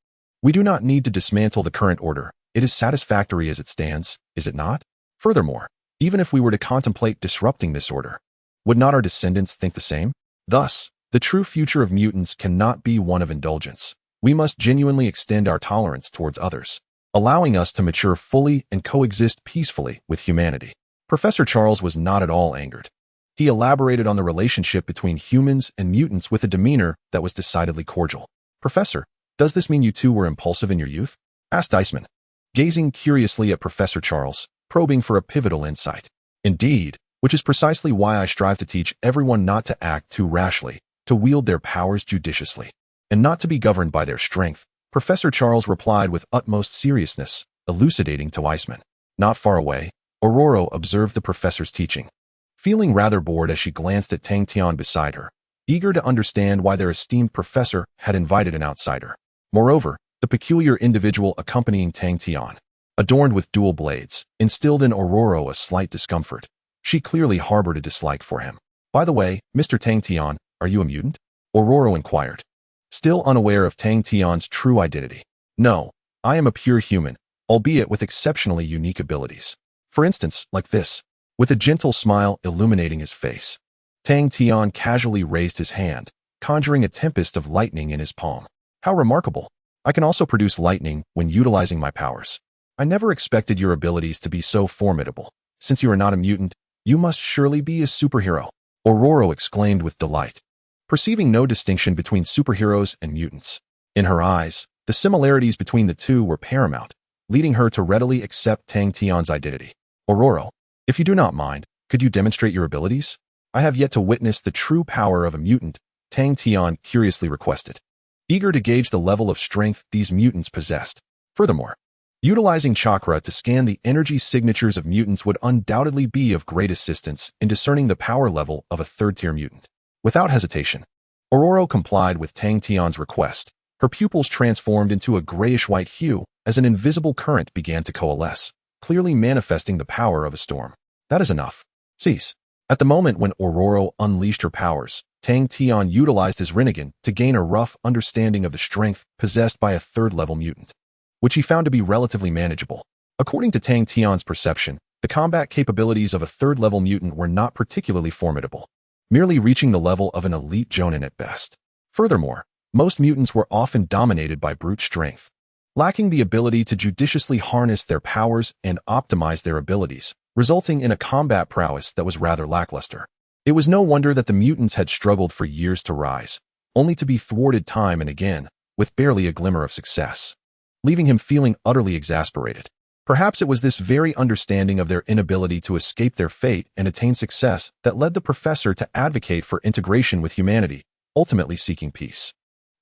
we do not need to dismantle the current order. It is satisfactory as it stands, is it not? Furthermore, even if we were to contemplate disrupting this order, would not our descendants think the same? Thus, the true future of mutants cannot be one of indulgence. We must genuinely extend our tolerance towards others, allowing us to mature fully and coexist peacefully with humanity. Professor Charles was not at all angered. He elaborated on the relationship between humans and mutants with a demeanor that was decidedly cordial. Professor, does this mean you two were impulsive in your youth? Asked Iceman, gazing curiously at Professor Charles, probing for a pivotal insight. Indeed, which is precisely why I strive to teach everyone not to act too rashly, to wield their powers judiciously, and not to be governed by their strength, Professor Charles replied with utmost seriousness, elucidating to Iceman. Not far away, Aurora observed the professor's teaching, feeling rather bored as she glanced at Tang Tian beside her, eager to understand why their esteemed professor had invited an outsider. Moreover, the peculiar individual accompanying Tang Tian, adorned with dual blades, instilled in Aurora a slight discomfort. She clearly harbored a dislike for him. By the way, Mr. Tang Tian, are you a mutant? Aurora inquired, still unaware of Tang Tian's true identity. No, I am a pure human, albeit with exceptionally unique abilities. For instance, like this. With a gentle smile illuminating his face, Tang Tian casually raised his hand, conjuring a tempest of lightning in his palm. How remarkable! I can also produce lightning when utilizing my powers. I never expected your abilities to be so formidable. Since you are not a mutant, you must surely be a superhero, Aurora exclaimed with delight, perceiving no distinction between superheroes and mutants. In her eyes, the similarities between the two were paramount, leading her to readily accept Tang Tian's identity. Aurora, if you do not mind, could you demonstrate your abilities? I have yet to witness the true power of a mutant, Tang Tian curiously requested, eager to gauge the level of strength these mutants possessed. Furthermore, utilizing chakra to scan the energy signatures of mutants would undoubtedly be of great assistance in discerning the power level of a third-tier mutant. Without hesitation, Aurora complied with Tang Tian's request. Her pupils transformed into a grayish-white hue as an invisible current began to coalesce, clearly manifesting the power of a storm. That is enough. Cease. At the moment when Aurora unleashed her powers, Tang Tian utilized his Rinnegan to gain a rough understanding of the strength possessed by a third-level mutant, which he found to be relatively manageable. According to Tang Tian's perception, the combat capabilities of a third-level mutant were not particularly formidable, merely reaching the level of an elite Jonin at best. Furthermore, most mutants were often dominated by brute strength, lacking the ability to judiciously harness their powers and optimize their abilities, resulting in a combat prowess that was rather lackluster. It was no wonder that the mutants had struggled for years to rise, only to be thwarted time and again, with barely a glimmer of success, leaving him feeling utterly exasperated. Perhaps it was this very understanding of their inability to escape their fate and attain success that led the professor to advocate for integration with humanity, ultimately seeking peace.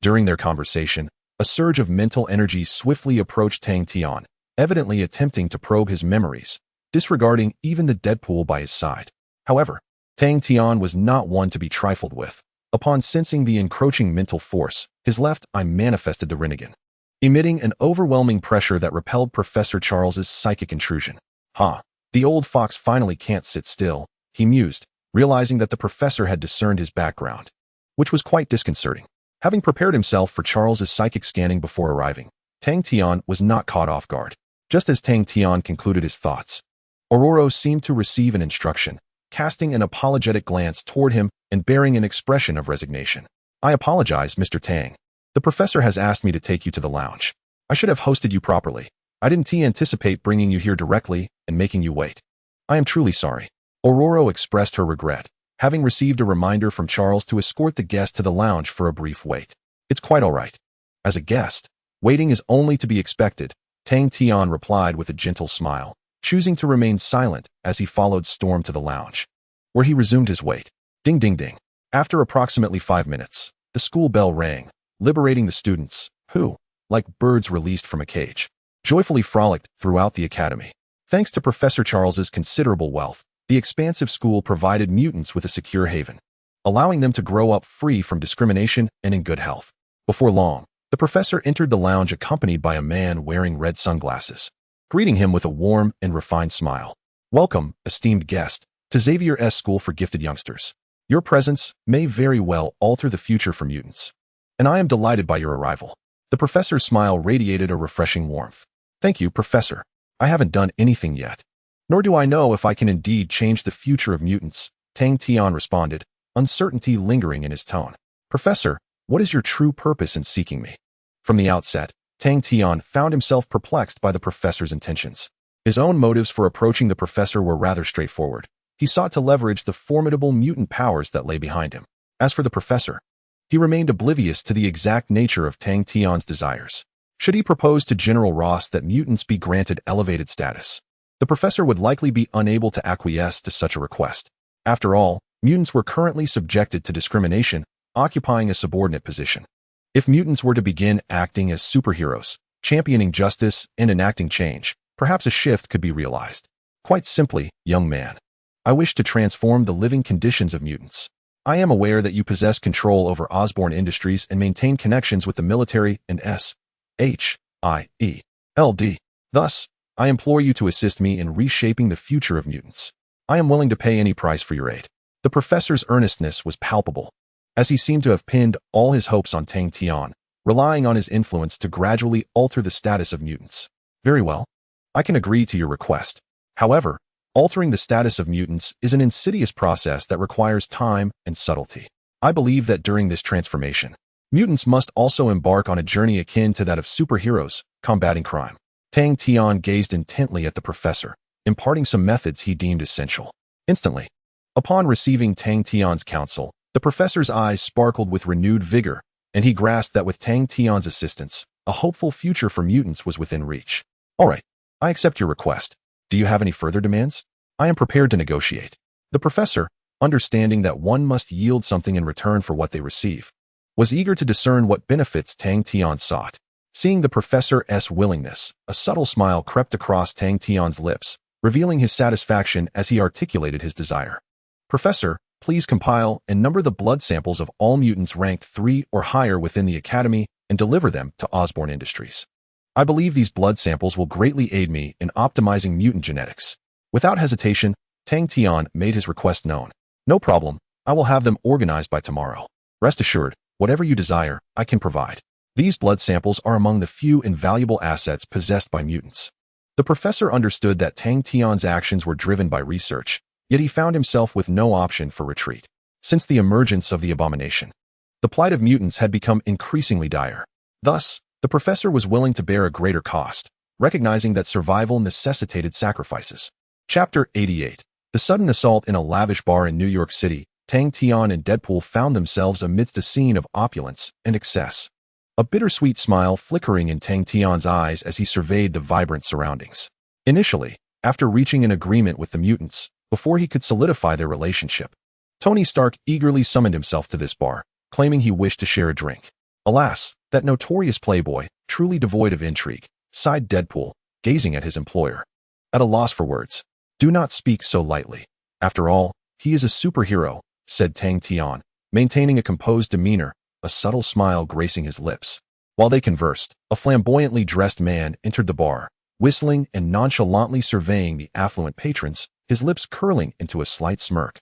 During their conversation, a surge of mental energy swiftly approached Tang Tian, evidently attempting to probe his memories, disregarding even the Deadpool by his side. However, Tang Tian was not one to be trifled with. Upon sensing the encroaching mental force, his left eye manifested the Rinnegan, emitting an overwhelming pressure that repelled Professor Charles's psychic intrusion. The old fox finally can't sit still, he mused, realizing that the professor had discerned his background, which was quite disconcerting. Having prepared himself for Charles's psychic scanning before arriving, Tang Tian was not caught off guard. Just as Tang Tian concluded his thoughts, Aurora seemed to receive an instruction, casting an apologetic glance toward him and bearing an expression of resignation. I apologize, Mr. Tang. The professor has asked me to take you to the lounge. I should have hosted you properly. I didn't anticipate bringing you here directly and making you wait. I am truly sorry. Aurora expressed her regret, having received a reminder from Charles to escort the guest to the lounge for a brief wait. It's quite all right. As a guest, waiting is only to be expected, Tang Tian replied with a gentle smile, choosing to remain silent as he followed Storm to the lounge, where he resumed his wait. Ding ding ding. After approximately 5 minutes, the school bell rang, liberating the students, who, like birds released from a cage, joyfully frolicked throughout the academy. Thanks to Professor Charles's considerable wealth, the expansive school provided mutants with a secure haven, allowing them to grow up free from discrimination and in good health. Before long, the professor entered the lounge accompanied by a man wearing red sunglasses, greeting him with a warm and refined smile. Welcome, esteemed guest, to Xavier's School for Gifted Youngsters. Your presence may very well alter the future for mutants, and I am delighted by your arrival. The professor's smile radiated a refreshing warmth. Thank you, Professor. I haven't done anything yet, nor do I know if I can indeed change the future of mutants, Tang Tian responded, uncertainty lingering in his tone. Professor, what is your true purpose in seeking me? From the outset, Tang Tian found himself perplexed by the professor's intentions. His own motives for approaching the professor were rather straightforward. He sought to leverage the formidable mutant powers that lay behind him. As for the professor, he remained oblivious to the exact nature of Tang Tian's desires. Should he propose to General Ross that mutants be granted elevated status, the professor would likely be unable to acquiesce to such a request. After all, mutants were currently subjected to discrimination, occupying a subordinate position. If mutants were to begin acting as superheroes, championing justice and enacting change, perhaps a shift could be realized. Quite simply, young man, I wish to transform the living conditions of mutants. I am aware that you possess control over Osborne Industries and maintain connections with the military and SHIELD. Thus, I implore you to assist me in reshaping the future of mutants. I am willing to pay any price for your aid. The professor's earnestness was palpable, as he seemed to have pinned all his hopes on Tang Tian, relying on his influence to gradually alter the status of mutants. Very well. I can agree to your request. However, altering the status of mutants is an insidious process that requires time and subtlety. I believe that during this transformation, mutants must also embark on a journey akin to that of superheroes, combating crime. Tang Tian gazed intently at the professor, imparting some methods he deemed essential. Instantly, upon receiving Tang Tian's counsel, the professor's eyes sparkled with renewed vigor, and he grasped that with Tang Tian's assistance, a hopeful future for mutants was within reach. All right, I accept your request. Do you have any further demands? I am prepared to negotiate. The professor, understanding that one must yield something in return for what they receive, was eager to discern what benefits Tang Tian sought. Seeing the professor's willingness, a subtle smile crept across Tang Tian's lips, revealing his satisfaction as he articulated his desire. Professor, please compile and number the blood samples of all mutants ranked 3 or higher within the Academy and deliver them to Osborne Industries. I believe these blood samples will greatly aid me in optimizing mutant genetics. Without hesitation, Tang Tian made his request known. No problem, I will have them organized by tomorrow. Rest assured, whatever you desire, I can provide. These blood samples are among the few invaluable assets possessed by mutants. The professor understood that Tang Tian's actions were driven by research, yet he found himself with no option for retreat. Since the emergence of the abomination, the plight of mutants had become increasingly dire. Thus, the professor was willing to bear a greater cost, recognizing that survival necessitated sacrifices. Chapter 88. The sudden assault in a lavish bar in New York City. Tang Tian and Deadpool found themselves amidst a scene of opulence and excess. A bittersweet smile flickering in Tang Tian's eyes as he surveyed the vibrant surroundings. Initially, after reaching an agreement with the mutants, before he could solidify their relationship, Tony Stark eagerly summoned himself to this bar, claiming he wished to share a drink. Alas, that notorious playboy, truly devoid of intrigue, sighed Deadpool, gazing at his employer. At a loss for words. Do not speak so lightly. After all, he is a superhero, said Tang Tian, maintaining a composed demeanor, a subtle smile gracing his lips. While they conversed, a flamboyantly dressed man entered the bar, whistling and nonchalantly surveying the affluent patrons, his lips curling into a slight smirk,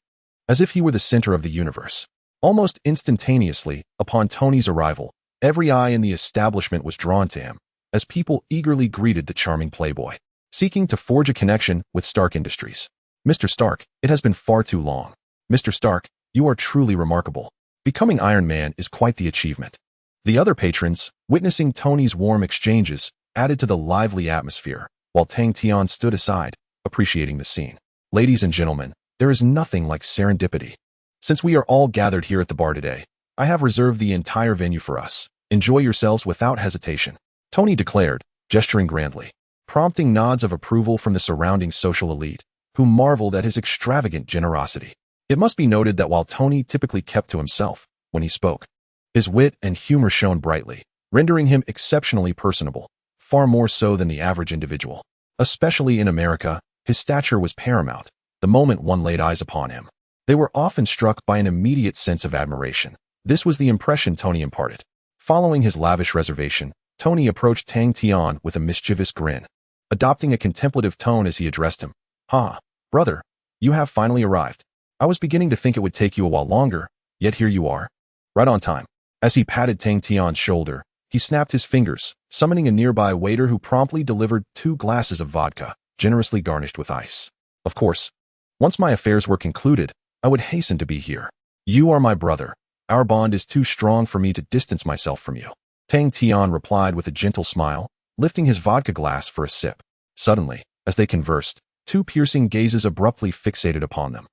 as if he were the center of the universe. Almost instantaneously, upon Tony's arrival, every eye in the establishment was drawn to him, as people eagerly greeted the charming playboy, seeking to forge a connection with Stark Industries. Mr. Stark, it has been far too long. Mr. Stark, you are truly remarkable. Becoming Iron Man is quite the achievement. The other patrons, witnessing Tony's warm exchanges, added to the lively atmosphere, while Tang Tian stood aside, appreciating the scene. Ladies and gentlemen, there is nothing like serendipity. Since we are all gathered here at the bar today, I have reserved the entire venue for us. Enjoy yourselves without hesitation, Tony declared, gesturing grandly, prompting nods of approval from the surrounding social elite, who marveled at his extravagant generosity. It must be noted that while Tony typically kept to himself when he spoke, his wit and humor shone brightly, rendering him exceptionally personable, far more so than the average individual. Especially in America, his stature was paramount. The moment one laid eyes upon him, they were often struck by an immediate sense of admiration. This was the impression Tony imparted. Following his lavish reservation, Tony approached Tang Tian with a mischievous grin, adopting a contemplative tone as he addressed him. "Ha, brother, you have finally arrived. I was beginning to think it would take you a while longer, yet here you are. Right on time." As he patted Tang Tian's shoulder, he snapped his fingers, summoning a nearby waiter who promptly delivered 2 glasses of vodka, generously garnished with ice. Of course, once my affairs were concluded, I would hasten to be here. You are my brother. Our bond is too strong for me to distance myself from you. Tang Tian replied with a gentle smile, lifting his vodka glass for a sip. Suddenly, as they conversed, 2 piercing gazes abruptly fixated upon them,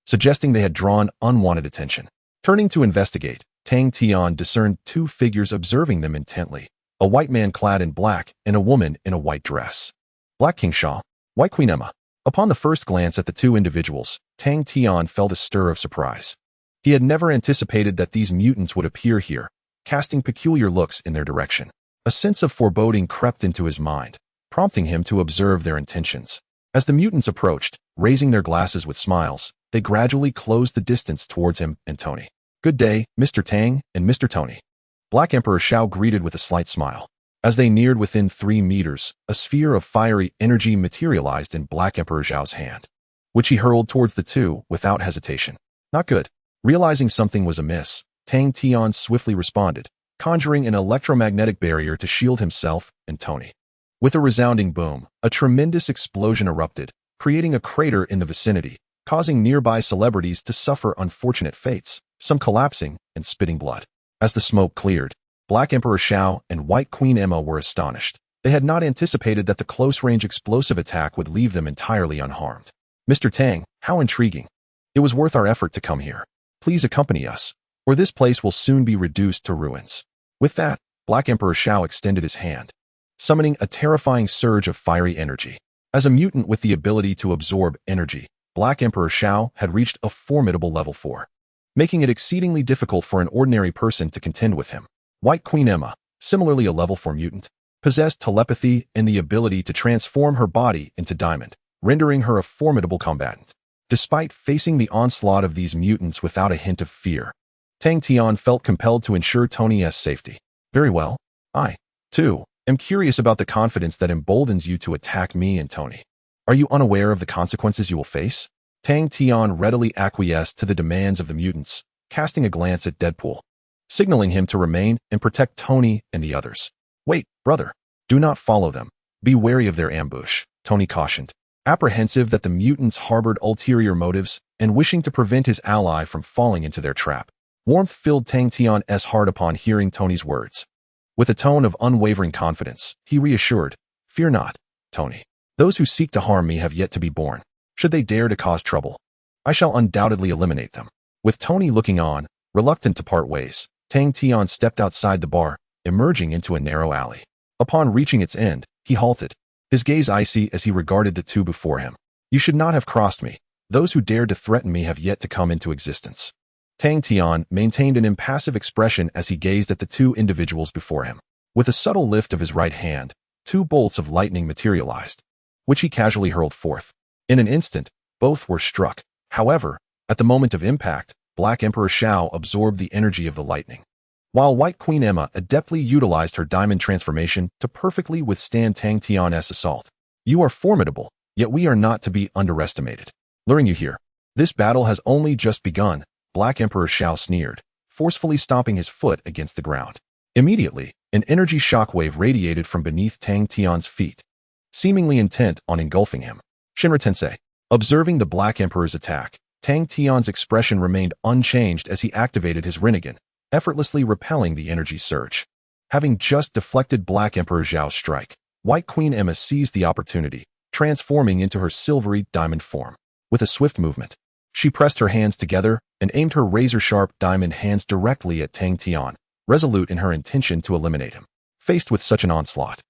suggesting they had drawn unwanted attention. Turning to investigate, Tang Tian discerned 2 figures observing them intently, a white man clad in black and a woman in a white dress. Black King Sha, White Queen Emma. Upon the first glance at the 2 individuals, Tang Tian felt a stir of surprise. He had never anticipated that these mutants would appear here, casting peculiar looks in their direction. A sense of foreboding crept into his mind, prompting him to observe their intentions. As the mutants approached, raising their glasses with smiles, they gradually closed the distance towards him and Tony. "Good day, Mr. Tang and Mr. Tony." Black Emperor Shao greeted with a slight smile. As they neared within 3 meters, a sphere of fiery energy materialized in Black Emperor Zhao's hand, which he hurled towards the 2 without hesitation. Not good. Realizing something was amiss, Tang Tian swiftly responded, conjuring an electromagnetic barrier to shield himself and Tony. With a resounding boom, a tremendous explosion erupted, creating a crater in the vicinity, causing nearby celebrities to suffer unfortunate fates, some collapsing and spitting blood. As the smoke cleared, Black Emperor Shao and White Queen Emma were astonished. They had not anticipated that the close-range explosive attack would leave them entirely unharmed. Mr. Tang, how intriguing. It was worth our effort to come here. Please accompany us, or this place will soon be reduced to ruins. With that, Black Emperor Shao extended his hand, summoning a terrifying surge of fiery energy. As a mutant with the ability to absorb energy, Black Emperor Shao had reached a formidable level 4, making it exceedingly difficult for an ordinary person to contend with him. White Queen Emma, similarly a level 4 mutant, possessed telepathy and the ability to transform her body into diamond, rendering her a formidable combatant. Despite facing the onslaught of these mutants without a hint of fear, Tang Tian felt compelled to ensure Tony's safety. Very well. I, too, am curious about the confidence that emboldens you to attack me and Tony. Are you unaware of the consequences you will face? Tang Tian readily acquiesced to the demands of the mutants, casting a glance at Deadpool, signaling him to remain and protect Tony and the others. Wait, brother. Do not follow them. Be wary of their ambush, Tony cautioned, apprehensive that the mutants harbored ulterior motives and wishing to prevent his ally from falling into their trap. Warmth filled Tang Tian's heart upon hearing Tony's words. With a tone of unwavering confidence, he reassured, "Fear not, Tony. Those who seek to harm me have yet to be born. Should they dare to cause trouble, I shall undoubtedly eliminate them." With Tony looking on, reluctant to part ways, Tang Tian stepped outside the bar, emerging into a narrow alley. Upon reaching its end, he halted, his gaze icy as he regarded the two before him. "You should not have crossed me. Those who dared to threaten me have yet to come into existence." Tang Tian maintained an impassive expression as he gazed at the two individuals before him. With a subtle lift of his right hand, 2 bolts of lightning materialized, which he casually hurled forth. In an instant, both were struck. However, at the moment of impact, Black Emperor Shao absorbed the energy of the lightning, while White Queen Emma adeptly utilized her diamond transformation to perfectly withstand Tang Tian's assault. "You are formidable, yet we are not to be underestimated. Luring you here. This battle has only just begun," Black Emperor Shao sneered, forcefully stomping his foot against the ground. Immediately, an energy shockwave radiated from beneath Tang Tian's feet, seemingly intent on engulfing him. Shinra Tensei. Observing the Black Emperor's attack, Tang Tian's expression remained unchanged as he activated his Rinnegan, effortlessly repelling the energy surge. Having just deflected Black Emperor Zhao's strike, White Queen Emma seized the opportunity, transforming into her silvery diamond form. With a swift movement, she pressed her hands together and aimed her razor-sharp diamond hands directly at Tang Tian, resolute in her intention to eliminate him. Faced with such an onslaught,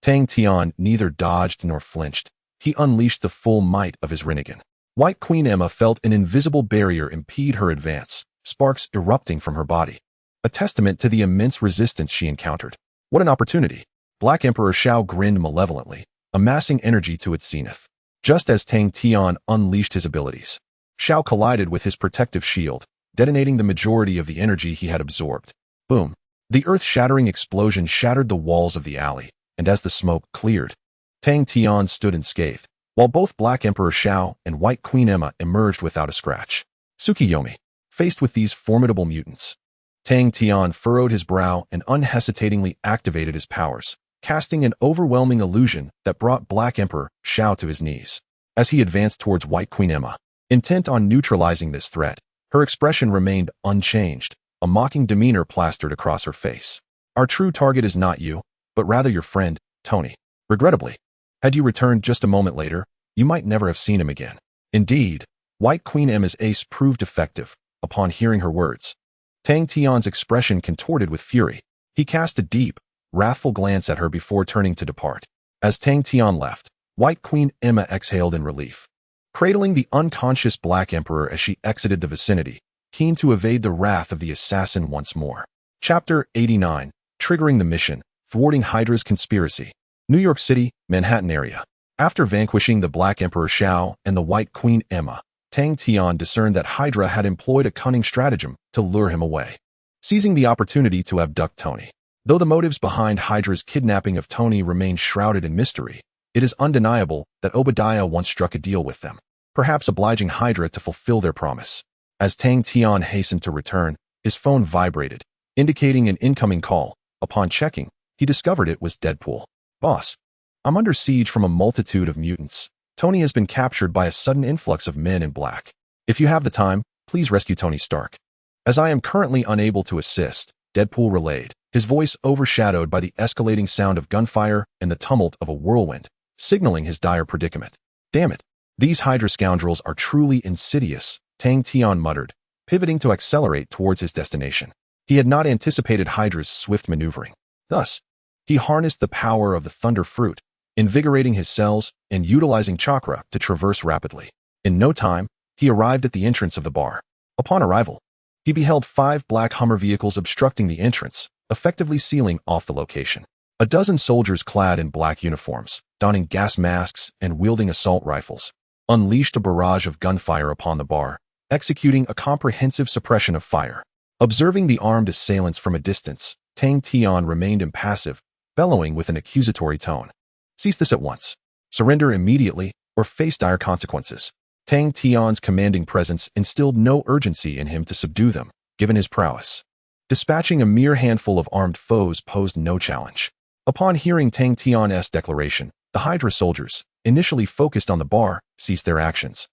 Tang Tian neither dodged nor flinched. He unleashed the full might of his Rinnegan. White Queen Emma felt an invisible barrier impede her advance, sparks erupting from her body, a testament to the immense resistance she encountered. What an opportunity! Black Emperor Shao grinned malevolently, amassing energy to its zenith. Just as Tang Tian unleashed his abilities, Shao collided with his protective shield, detonating the majority of the energy he had absorbed. Boom! The earth-shattering explosion shattered the walls of the alley, and as the smoke cleared, Tang Tian stood unscathed, while both Black Emperor Shao and White Queen Emma emerged without a scratch. Tsukiyomi. Faced with these formidable mutants, Tang Tian furrowed his brow and unhesitatingly activated his powers, casting an overwhelming illusion that brought Black Emperor Shao to his knees. As he advanced towards White Queen Emma, intent on neutralizing this threat, her expression remained unchanged, a mocking demeanor plastered across her face. "Our true target is not you, but rather your friend, Tony. Regrettably, had you returned just a moment later, you might never have seen him again." Indeed, White Queen Emma's ace proved effective. Upon hearing her words, Tang Tian's expression contorted with fury. He cast a deep, wrathful glance at her before turning to depart. As Tang Tian left, White Queen Emma exhaled in relief, cradling the unconscious Black Emperor as she exited the vicinity, keen to evade the wrath of the assassin once more. Chapter 89. Triggering the mission, thwarting Hydra's conspiracy. New York City, Manhattan area. After vanquishing the Black Emperor Shao and the White Queen Emma, Tang Tian discerned that Hydra had employed a cunning stratagem to lure him away, seizing the opportunity to abduct Tony. Though the motives behind Hydra's kidnapping of Tony remain shrouded in mystery, it is undeniable that Obadiah once struck a deal with them, perhaps obliging Hydra to fulfill their promise. As Tang Tian hastened to return, his phone vibrated, indicating an incoming call. Upon checking, he discovered it was Deadpool. "Boss, I'm under siege from a multitude of mutants. Tony has been captured by a sudden influx of men in black. If you have the time, please rescue Tony Stark." "As I am currently unable to assist," Deadpool relayed, his voice overshadowed by the escalating sound of gunfire and the tumult of a whirlwind, signaling his dire predicament. Damn it! These Hydra scoundrels are truly insidious, Tang Tian muttered, pivoting to accelerate towards his destination. He had not anticipated Hydra's swift maneuvering. Thus, he harnessed the power of the thunder fruit, invigorating his cells and utilizing chakra to traverse rapidly. In no time, he arrived at the entrance of the bar. Upon arrival, he beheld 5 black Hummer vehicles obstructing the entrance, effectively sealing off the location. A dozen soldiers clad in black uniforms, donning gas masks and wielding assault rifles, unleashed a barrage of gunfire upon the bar, executing a comprehensive suppression of fire. Observing the armed assailants from a distance, Tang Tian remained impassive, bellowing with an accusatory tone. Cease this at once. Surrender immediately, or face dire consequences. Tang Tian's commanding presence instilled no urgency in him to subdue them, given his prowess. Dispatching a mere handful of armed foes posed no challenge. Upon hearing Tang Tian's declaration, the Hydra soldiers, initially focused on the bar, ceased their actions,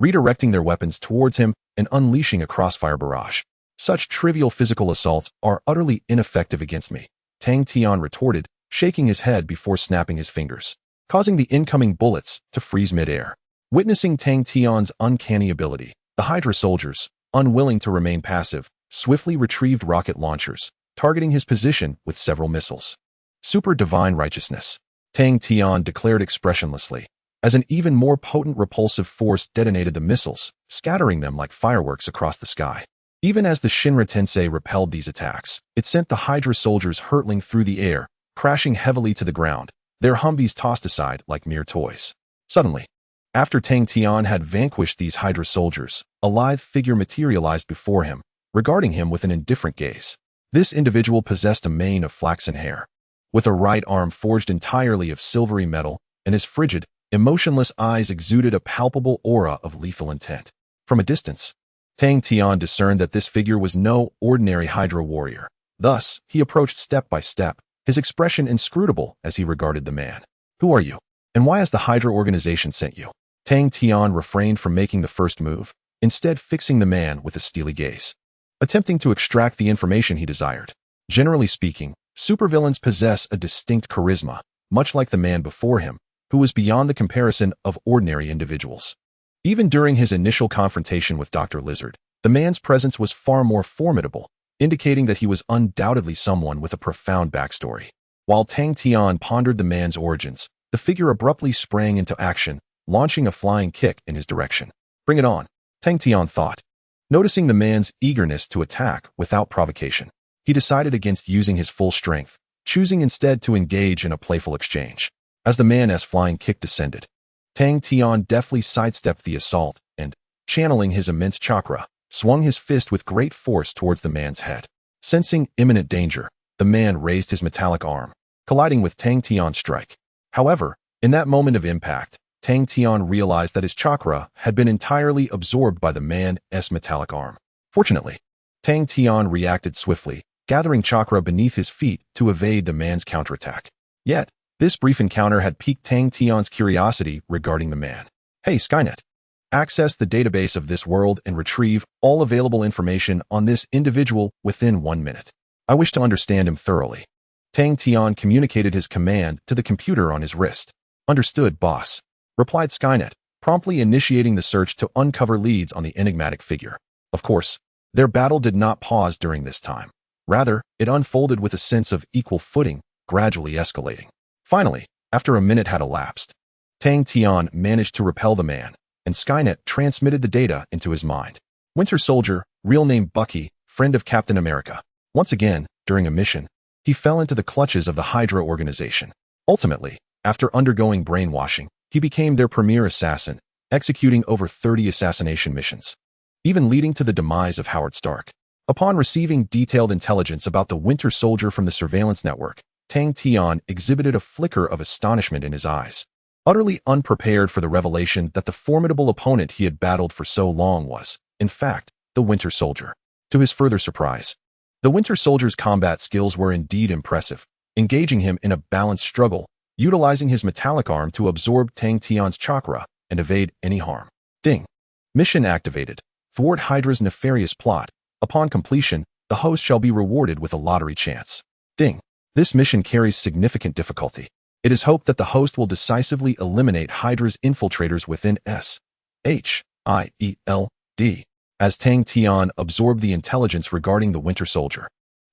redirecting their weapons towards him and unleashing a crossfire barrage. Such trivial physical assaults are utterly ineffective against me, Tang Tian retorted, shaking his head before snapping his fingers, causing the incoming bullets to freeze midair. Witnessing Tang Tian's uncanny ability, the Hydra soldiers, unwilling to remain passive, swiftly retrieved rocket launchers, targeting his position with several missiles. Super divine righteousness, Tang Tian declared expressionlessly, as an even more potent repulsive force detonated the missiles, scattering them like fireworks across the sky. Even as the Shinra Tensei repelled these attacks, it sent the Hydra soldiers hurtling through the air, crashing heavily to the ground, their Humvees tossed aside like mere toys. Suddenly, after Tang Tian had vanquished these Hydra soldiers, a lithe figure materialized before him, regarding him with an indifferent gaze. This individual possessed a mane of flaxen hair, with a right arm forged entirely of silvery metal, and his frigid, emotionless eyes exuded a palpable aura of lethal intent. From a distance, Tang Tian discerned that this figure was no ordinary Hydra warrior. Thus, he approached step by step, his expression inscrutable as he regarded the man. Who are you? And why has the Hydra organization sent you? Tang Tian refrained from making the first move, instead fixing the man with a steely gaze, attempting to extract the information he desired. Generally speaking, supervillains possess a distinct charisma, much like the man before him, who was beyond the comparison of ordinary individuals. Even during his initial confrontation with Dr. Lizard, the man's presence was far more formidable, indicating that he was undoubtedly someone with a profound backstory. While Tang Tian pondered the man's origins, the figure abruptly sprang into action, launching a flying kick in his direction. Bring it on, Tang Tian thought. Noticing the man's eagerness to attack without provocation, he decided against using his full strength, choosing instead to engage in a playful exchange. As the man's flying kick descended, Tang Tian deftly sidestepped the assault and, channeling his immense chakra, swung his fist with great force towards the man's head. Sensing imminent danger, the man raised his metallic arm, colliding with Tang Tian's strike. However, in that moment of impact, Tang Tian realized that his chakra had been entirely absorbed by the man's metallic arm. Fortunately, Tang Tian reacted swiftly, gathering chakra beneath his feet to evade the man's counterattack. Yet, this brief encounter had piqued Tang Tian's curiosity regarding the man. Hey, Skynet. Access the database of this world and retrieve all available information on this individual within 1 minute. I wish to understand him thoroughly. Tang Tian communicated his command to the computer on his wrist. Understood, boss, replied Skynet, promptly initiating the search to uncover leads on the enigmatic figure. Of course, their battle did not pause during this time. Rather, it unfolded with a sense of equal footing, gradually escalating. Finally, after a minute had elapsed, Tang Tian managed to repel the man, and Skynet transmitted the data into his mind. Winter Soldier, real name Bucky, friend of Captain America. Once again, during a mission, he fell into the clutches of the Hydra organization. Ultimately, after undergoing brainwashing, he became their premier assassin, executing over 30 assassination missions, even leading to the demise of Howard Stark. Upon receiving detailed intelligence about the Winter Soldier from the surveillance network, Tang Tian exhibited a flicker of astonishment in his eyes, utterly unprepared for the revelation that the formidable opponent he had battled for so long was, in fact, the Winter Soldier. To his further surprise, the Winter Soldier's combat skills were indeed impressive, engaging him in a balanced struggle, utilizing his metallic arm to absorb Tang Tian's chakra and evade any harm. Ding. Mission activated. Thwart Hydra's nefarious plot. Upon completion, the host shall be rewarded with a lottery chance. Ding. This mission carries significant difficulty. It is hoped that the host will decisively eliminate Hydra's infiltrators within SHIELD, as Tang Tian absorbed the intelligence regarding the Winter Soldier.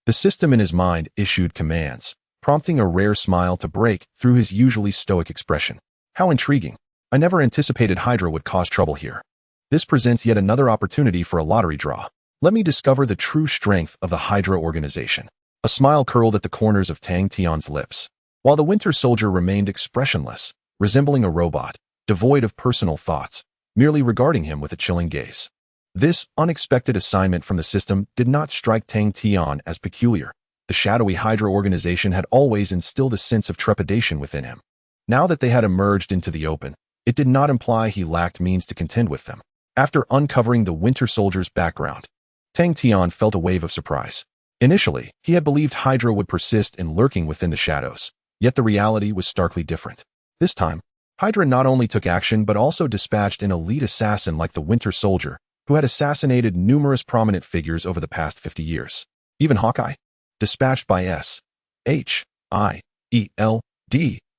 The system in his mind issued commands, prompting a rare smile to break through his usually stoic expression. How intriguing. I never anticipated Hydra would cause trouble here. This presents yet another opportunity for a lottery draw. Let me discover the true strength of the Hydra organization. A smile curled at the corners of Tang Tian's lips, while the Winter Soldier remained expressionless, resembling a robot, devoid of personal thoughts, merely regarding him with a chilling gaze. This unexpected assignment from the system did not strike Tang Tian as peculiar. The shadowy Hydra organization had always instilled a sense of trepidation within him. Now that they had emerged into the open, it did not imply he lacked means to contend with them. After uncovering the Winter Soldier's background, Tang Tian felt a wave of surprise. Initially, he had believed Hydra would persist in lurking within the shadows, yet the reality was starkly different. This time, Hydra not only took action but also dispatched an elite assassin like the Winter Soldier, who had assassinated numerous prominent figures over the past 50 years. Even Hawkeye, dispatched by SHIELD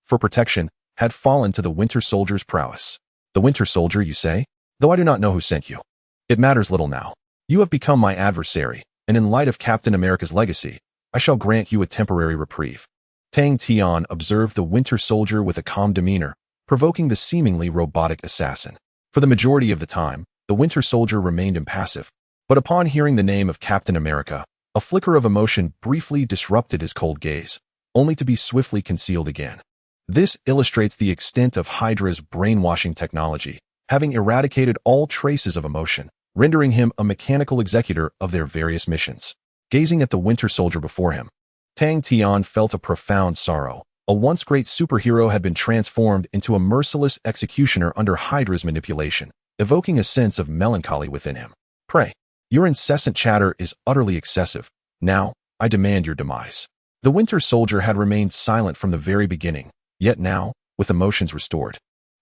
for protection, had fallen to the Winter Soldier's prowess. The Winter Soldier, you say? Though I do not know who sent you. It matters little now. You have become my adversary, and in light of Captain America's legacy, I shall grant you a temporary reprieve. Tang Tian observed the Winter Soldier with a calm demeanor, provoking the seemingly robotic assassin. For the majority of the time, the Winter Soldier remained impassive, but upon hearing the name of Captain America, a flicker of emotion briefly disrupted his cold gaze, only to be swiftly concealed again. This illustrates the extent of Hydra's brainwashing technology, having eradicated all traces of emotion, rendering him a mechanical executor of their various missions. Gazing at the Winter Soldier before him, Tang Tian felt a profound sorrow. A once great superhero had been transformed into a merciless executioner under Hydra's manipulation, evoking a sense of melancholy within him. Pray, your incessant chatter is utterly excessive. Now, I demand your demise. The Winter Soldier had remained silent from the very beginning, yet now, with emotions restored,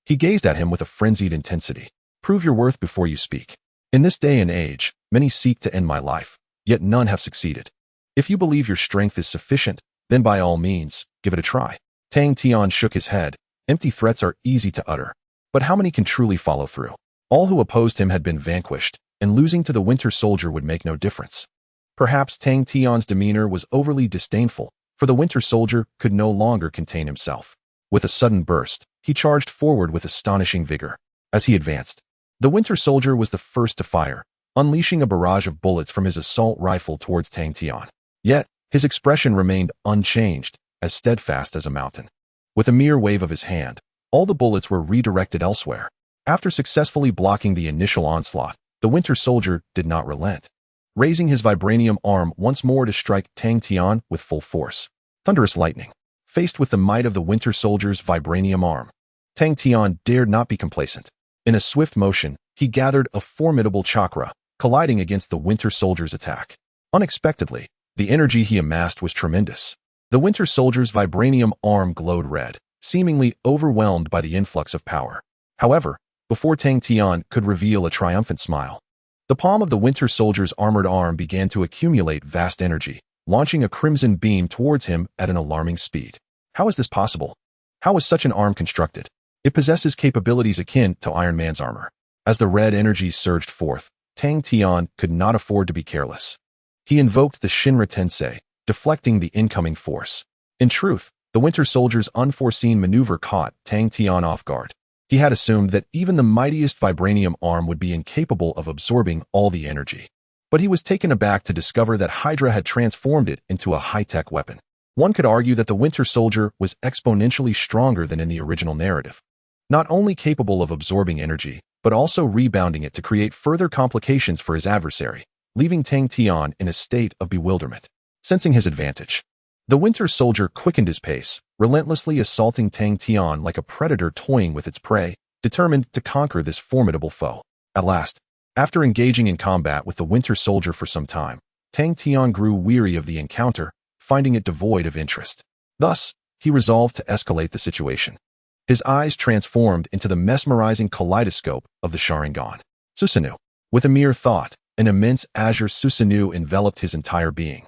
he gazed at him with a frenzied intensity. Prove your worth before you speak. In this day and age, many seek to end my life, yet none have succeeded. If you believe your strength is sufficient, then by all means, give it a try. Tang Tian shook his head. Empty threats are easy to utter, but how many can truly follow through? All who opposed him had been vanquished, and losing to the Winter Soldier would make no difference. Perhaps Tang Tian's demeanor was overly disdainful, for the Winter Soldier could no longer contain himself. With a sudden burst, he charged forward with astonishing vigor. As he advanced, the Winter Soldier was the first to fire, unleashing a barrage of bullets from his assault rifle towards Tang Tian. Yet, his expression remained unchanged, as steadfast as a mountain. With a mere wave of his hand, all the bullets were redirected elsewhere. After successfully blocking the initial onslaught, the Winter Soldier did not relent, raising his vibranium arm once more to strike Tang Tian with full force. Thunderous lightning. Faced with the might of the Winter Soldier's vibranium arm, Tang Tian dared not be complacent. In a swift motion, he gathered a formidable chakra, colliding against the Winter Soldier's attack. Unexpectedly, the energy he amassed was tremendous. The Winter Soldier's vibranium arm glowed red, seemingly overwhelmed by the influx of power. However, before Tang Tian could reveal a triumphant smile, the palm of the Winter Soldier's armored arm began to accumulate vast energy, launching a crimson beam towards him at an alarming speed. How is this possible? How is such an arm constructed? It possesses capabilities akin to Iron Man's armor. As the red energy surged forth, Tang Tian could not afford to be careless. He invoked the Shinra Tensei, deflecting the incoming force. In truth, the Winter Soldier's unforeseen maneuver caught Tang Tian off guard. He had assumed that even the mightiest vibranium arm would be incapable of absorbing all the energy. But he was taken aback to discover that Hydra had transformed it into a high-tech weapon. One could argue that the Winter Soldier was exponentially stronger than in the original narrative. Not only capable of absorbing energy, but also rebounding it to create further complications for his adversary, leaving Tang Tian in a state of bewilderment. Sensing his advantage, the Winter Soldier quickened his pace, relentlessly assaulting Tang Tian like a predator toying with its prey, determined to conquer this formidable foe. At last, after engaging in combat with the Winter Soldier for some time, Tang Tian grew weary of the encounter, finding it devoid of interest. Thus, he resolved to escalate the situation. His eyes transformed into the mesmerizing kaleidoscope of the Sharingan. Susanoo. With a mere thought, an immense azure Susanoo enveloped his entire being.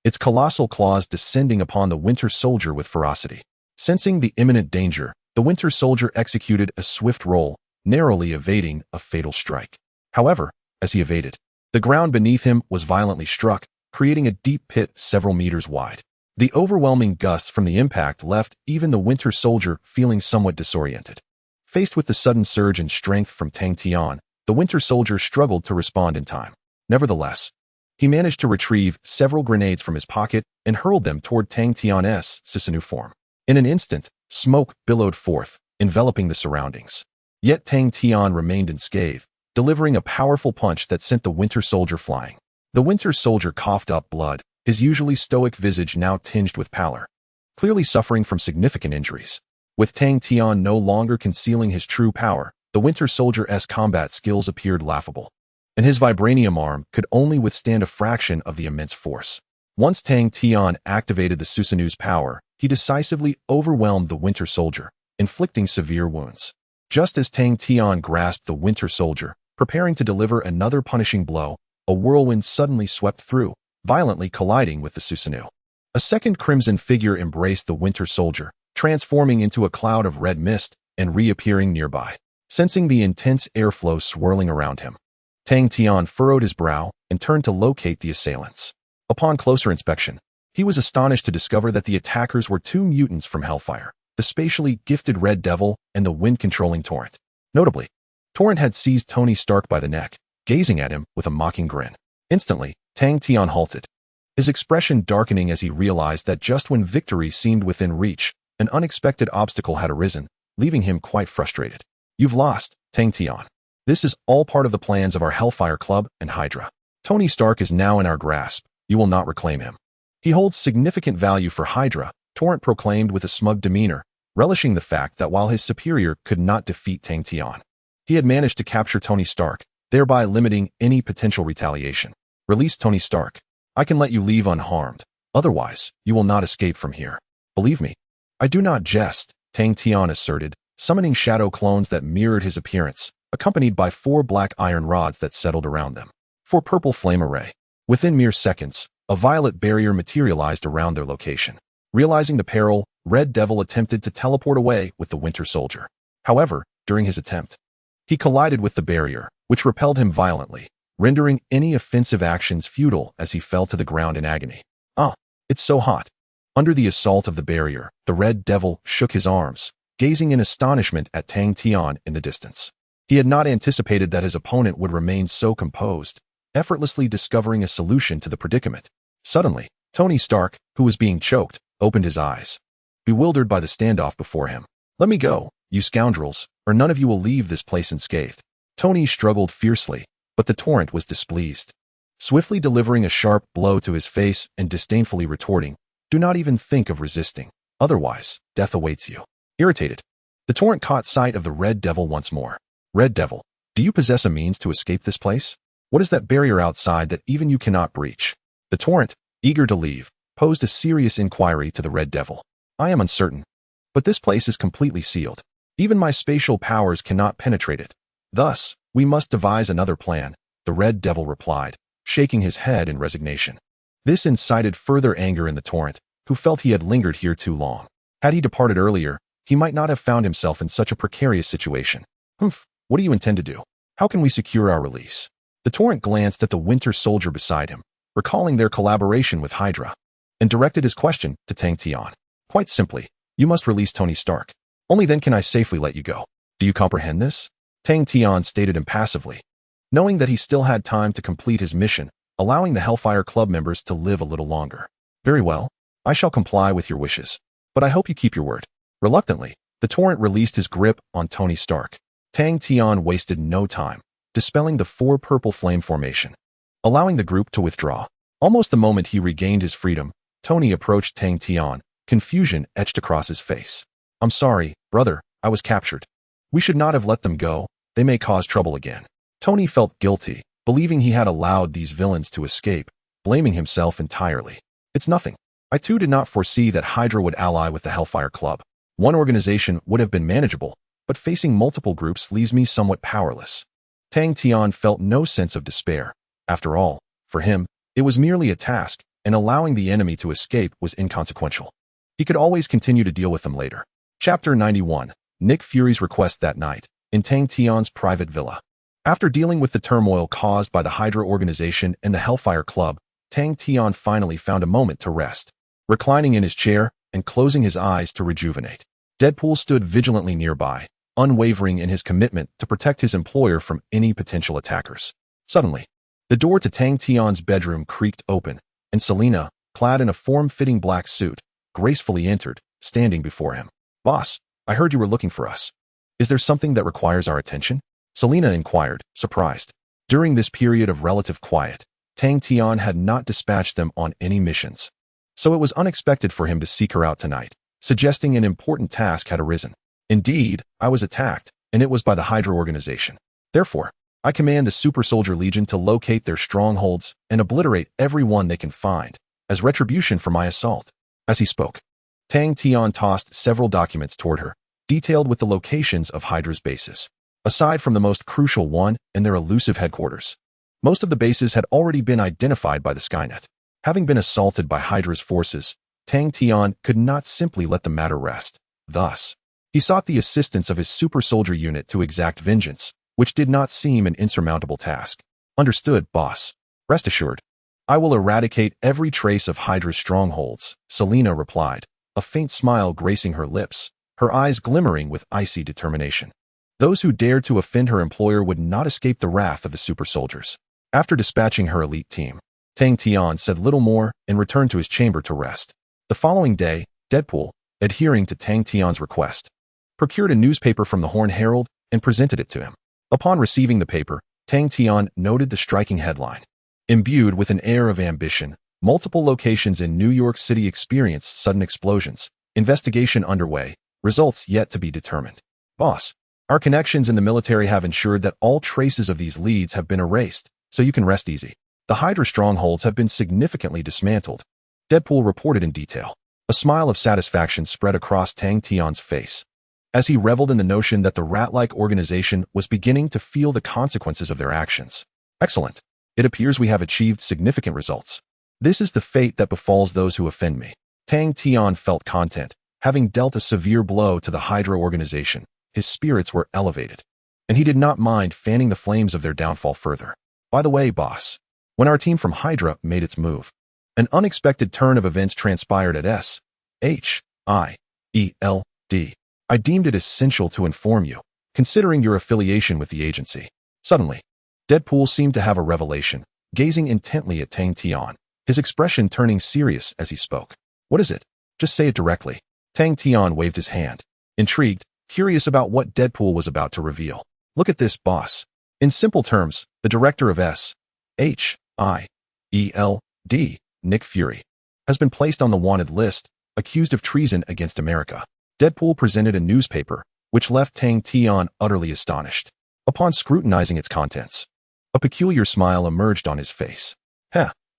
its colossal claws descending upon the Winter Soldier with ferocity. Sensing the imminent danger, the Winter Soldier executed a swift roll, narrowly evading a fatal strike. However, as he evaded, the ground beneath him was violently struck, creating a deep pit several meters wide. The overwhelming gusts from the impact left even the Winter Soldier feeling somewhat disoriented. Faced with the sudden surge in strength from Tang Tian, the Winter Soldier struggled to respond in time. Nevertheless, he managed to retrieve several grenades from his pocket and hurled them toward Tang Tian's Susanoo form. In an instant, smoke billowed forth, enveloping the surroundings. Yet Tang Tian remained unscathed, delivering a powerful punch that sent the Winter Soldier flying. The Winter Soldier coughed up blood, his usually stoic visage now tinged with pallor, clearly suffering from significant injuries. With Tang Tian no longer concealing his true power, the Winter Soldier's combat skills appeared laughable, and his vibranium arm could only withstand a fraction of the immense force. Once Tang Tian activated the Susanoo's power, he decisively overwhelmed the Winter Soldier, inflicting severe wounds. Just as Tang Tian grasped the Winter Soldier, preparing to deliver another punishing blow, a whirlwind suddenly swept through, violently colliding with the Susanoo. A second crimson figure embraced the Winter Soldier, transforming into a cloud of red mist and reappearing nearby. Sensing the intense airflow swirling around him, Tang Tian furrowed his brow and turned to locate the assailants. Upon closer inspection, he was astonished to discover that the attackers were two mutants from Hellfire, the spatially gifted Red Devil and the wind-controlling Torrent. Notably, Torrent had seized Tony Stark by the neck, gazing at him with a mocking grin. Instantly, Tang Tian halted, his expression darkening as he realized that just when victory seemed within reach, an unexpected obstacle had arisen, leaving him quite frustrated. You've lost, Tang Tian. This is all part of the plans of our Hellfire Club and Hydra. Tony Stark is now in our grasp. You will not reclaim him. He holds significant value for Hydra, Torrent proclaimed with a smug demeanor, relishing the fact that while his superior could not defeat Tang Tian, he had managed to capture Tony Stark, thereby limiting any potential retaliation. Release Tony Stark. I can let you leave unharmed. Otherwise, you will not escape from here. Believe me, I do not jest, Tang Tian asserted, summoning shadow clones that mirrored his appearance, accompanied by 4 black iron rods that settled around them. 4 purple flame array. Within mere seconds, a violet barrier materialized around their location. Realizing the peril, Red Devil attempted to teleport away with the Winter Soldier. However, during his attempt, he collided with the barrier, which repelled him violently, rendering any offensive actions futile as he fell to the ground in agony. Ah, it's so hot. Under the assault of the barrier, the Red Devil shook his arms, gazing in astonishment at Tang Tian in the distance. He had not anticipated that his opponent would remain so composed, effortlessly discovering a solution to the predicament. Suddenly, Tony Stark, who was being choked, opened his eyes, bewildered by the standoff before him. Let me go, you scoundrels, or none of you will leave this place unscathed. Tony struggled fiercely, but the Torrent was displeased, swiftly delivering a sharp blow to his face and disdainfully retorting, do not even think of resisting, otherwise, death awaits you. Irritated, the Torrent caught sight of the Red Devil once more. Red Devil, do you possess a means to escape this place? What is that barrier outside that even you cannot breach? The Torrent, eager to leave, posed a serious inquiry to the Red Devil. I am uncertain, but this place is completely sealed. Even my spatial powers cannot penetrate it. Thus, we must devise another plan, the Red Devil replied, shaking his head in resignation. This incited further anger in the Torrent, who felt he had lingered here too long. Had he departed earlier, he might not have found himself in such a precarious situation. Humph. What do you intend to do? How can we secure our release? The Torrent glanced at the Winter Soldier beside him, recalling their collaboration with Hydra, and directed his question to Tang Tian. Quite simply, you must release Tony Stark. Only then can I safely let you go. Do you comprehend this? Tang Tian stated impassively, knowing that he still had time to complete his mission, allowing the Hellfire Club members to live a little longer. Very well, I shall comply with your wishes, but I hope you keep your word. Reluctantly, the Torrent released his grip on Tony Stark. Tang Tian wasted no time, dispelling the 4 purple flame formation, allowing the group to withdraw. Almost the moment he regained his freedom, Tony approached Tang Tian, confusion etched across his face. I'm sorry, brother, I was captured. We should not have let them go, they may cause trouble again. Tony felt guilty, believing he had allowed these villains to escape, blaming himself entirely. It's nothing. I too did not foresee that Hydra would ally with the Hellfire Club. One organization would have been manageable, but facing multiple groups leaves me somewhat powerless. Tang Tian felt no sense of despair. After all, for him, it was merely a task, and allowing the enemy to escape was inconsequential. He could always continue to deal with them later. Chapter 91. Nick Fury's request that night, in Tang Tian's private villa. After dealing with the turmoil caused by the Hydra organization and the Hellfire Club, Tang Tian finally found a moment to rest. Reclining in his chair and closing his eyes to rejuvenate, Deadpool stood vigilantly nearby, unwavering in his commitment to protect his employer from any potential attackers. Suddenly, the door to Tang Tian's bedroom creaked open, and Selena, clad in a form-fitting black suit, gracefully entered, standing before him. "Boss, I heard you were looking for us. Is there something that requires our attention?" Selena inquired, surprised. During this period of relative quiet, Tang Tian had not dispatched them on any missions. So it was unexpected for him to seek her out tonight, suggesting an important task had arisen. "Indeed, I was attacked, and it was by the Hydra organization. Therefore, I command the Super Soldier Legion to locate their strongholds and obliterate everyone they can find, as retribution for my assault." As he spoke, Tang Tian tossed several documents toward her, detailed with the locations of Hydra's bases. Aside from the most crucial one and their elusive headquarters, most of the bases had already been identified by the Skynet. Having been assaulted by Hydra's forces, Tang Tian could not simply let the matter rest. Thus, he sought the assistance of his super soldier unit to exact vengeance, which did not seem an insurmountable task. "Understood, boss. Rest assured, I will eradicate every trace of Hydra's strongholds," Selena replied, a faint smile gracing her lips, her eyes glimmering with icy determination. Those who dared to offend her employer would not escape the wrath of the super soldiers. After dispatching her elite team, Tang Tian said little more and returned to his chamber to rest. The following day, Deadpool, adhering to Tang Tian's request, procured a newspaper from the Horn Herald and presented it to him. Upon receiving the paper, Tang Tian noted the striking headline. Imbued with an air of ambition, multiple locations in New York City experienced sudden explosions. Investigation underway, results yet to be determined. "Boss, our connections in the military have ensured that all traces of these leads have been erased, so you can rest easy. The Hydra strongholds have been significantly dismantled," Deadpool reported in detail. A smile of satisfaction spread across Tang Tian's face, as he reveled in the notion that the rat-like organization was beginning to feel the consequences of their actions. "Excellent. It appears we have achieved significant results. This is the fate that befalls those who offend me." Tang Tian felt content, having dealt a severe blow to the Hydra organization. His spirits were elevated, and he did not mind fanning the flames of their downfall further. "By the way, boss, when our team from Hydra made its move, an unexpected turn of events transpired at Shyeld. I deemed it essential to inform you, considering your affiliation with the agency." Suddenly, Deadpool seemed to have a revelation, gazing intently at Tang Tian, his expression turning serious as he spoke. "What is it? Just say it directly." Tang Tian waved his hand, intrigued, curious about what Deadpool was about to reveal. "Look at this, boss. In simple terms, the director of Shyeld, Nick Fury, has been placed on the wanted list, accused of treason against America." Deadpool presented a newspaper, which left Tang Tian utterly astonished. Upon scrutinizing its contents, a peculiar smile emerged on his face.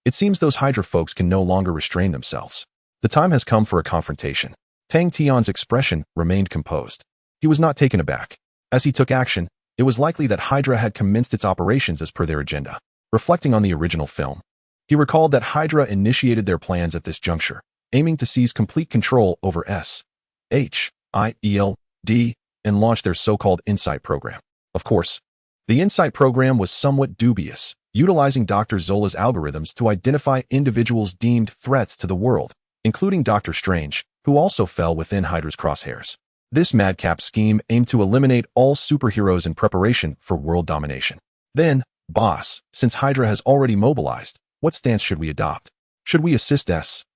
It seems those Hydra folks can no longer restrain themselves. The time has come for a confrontation." Tang Tian's expression remained composed. He was not taken aback. As he took action, it was likely that Hydra had commenced its operations as per their agenda. Reflecting on the original film, he recalled that Hydra initiated their plans at this juncture, aiming to seize complete control over Shyeld and launch their so-called Insight program. Of course, the Insight program was somewhat dubious, utilizing Dr. Zola's algorithms to identify individuals deemed threats to the world, including Dr. Strange, who also fell within Hydra's crosshairs. This madcap scheme aimed to eliminate all superheroes in preparation for world domination. "Then, boss, since Hydra has already mobilized, what stance should we adopt? Should we assist Shyeld,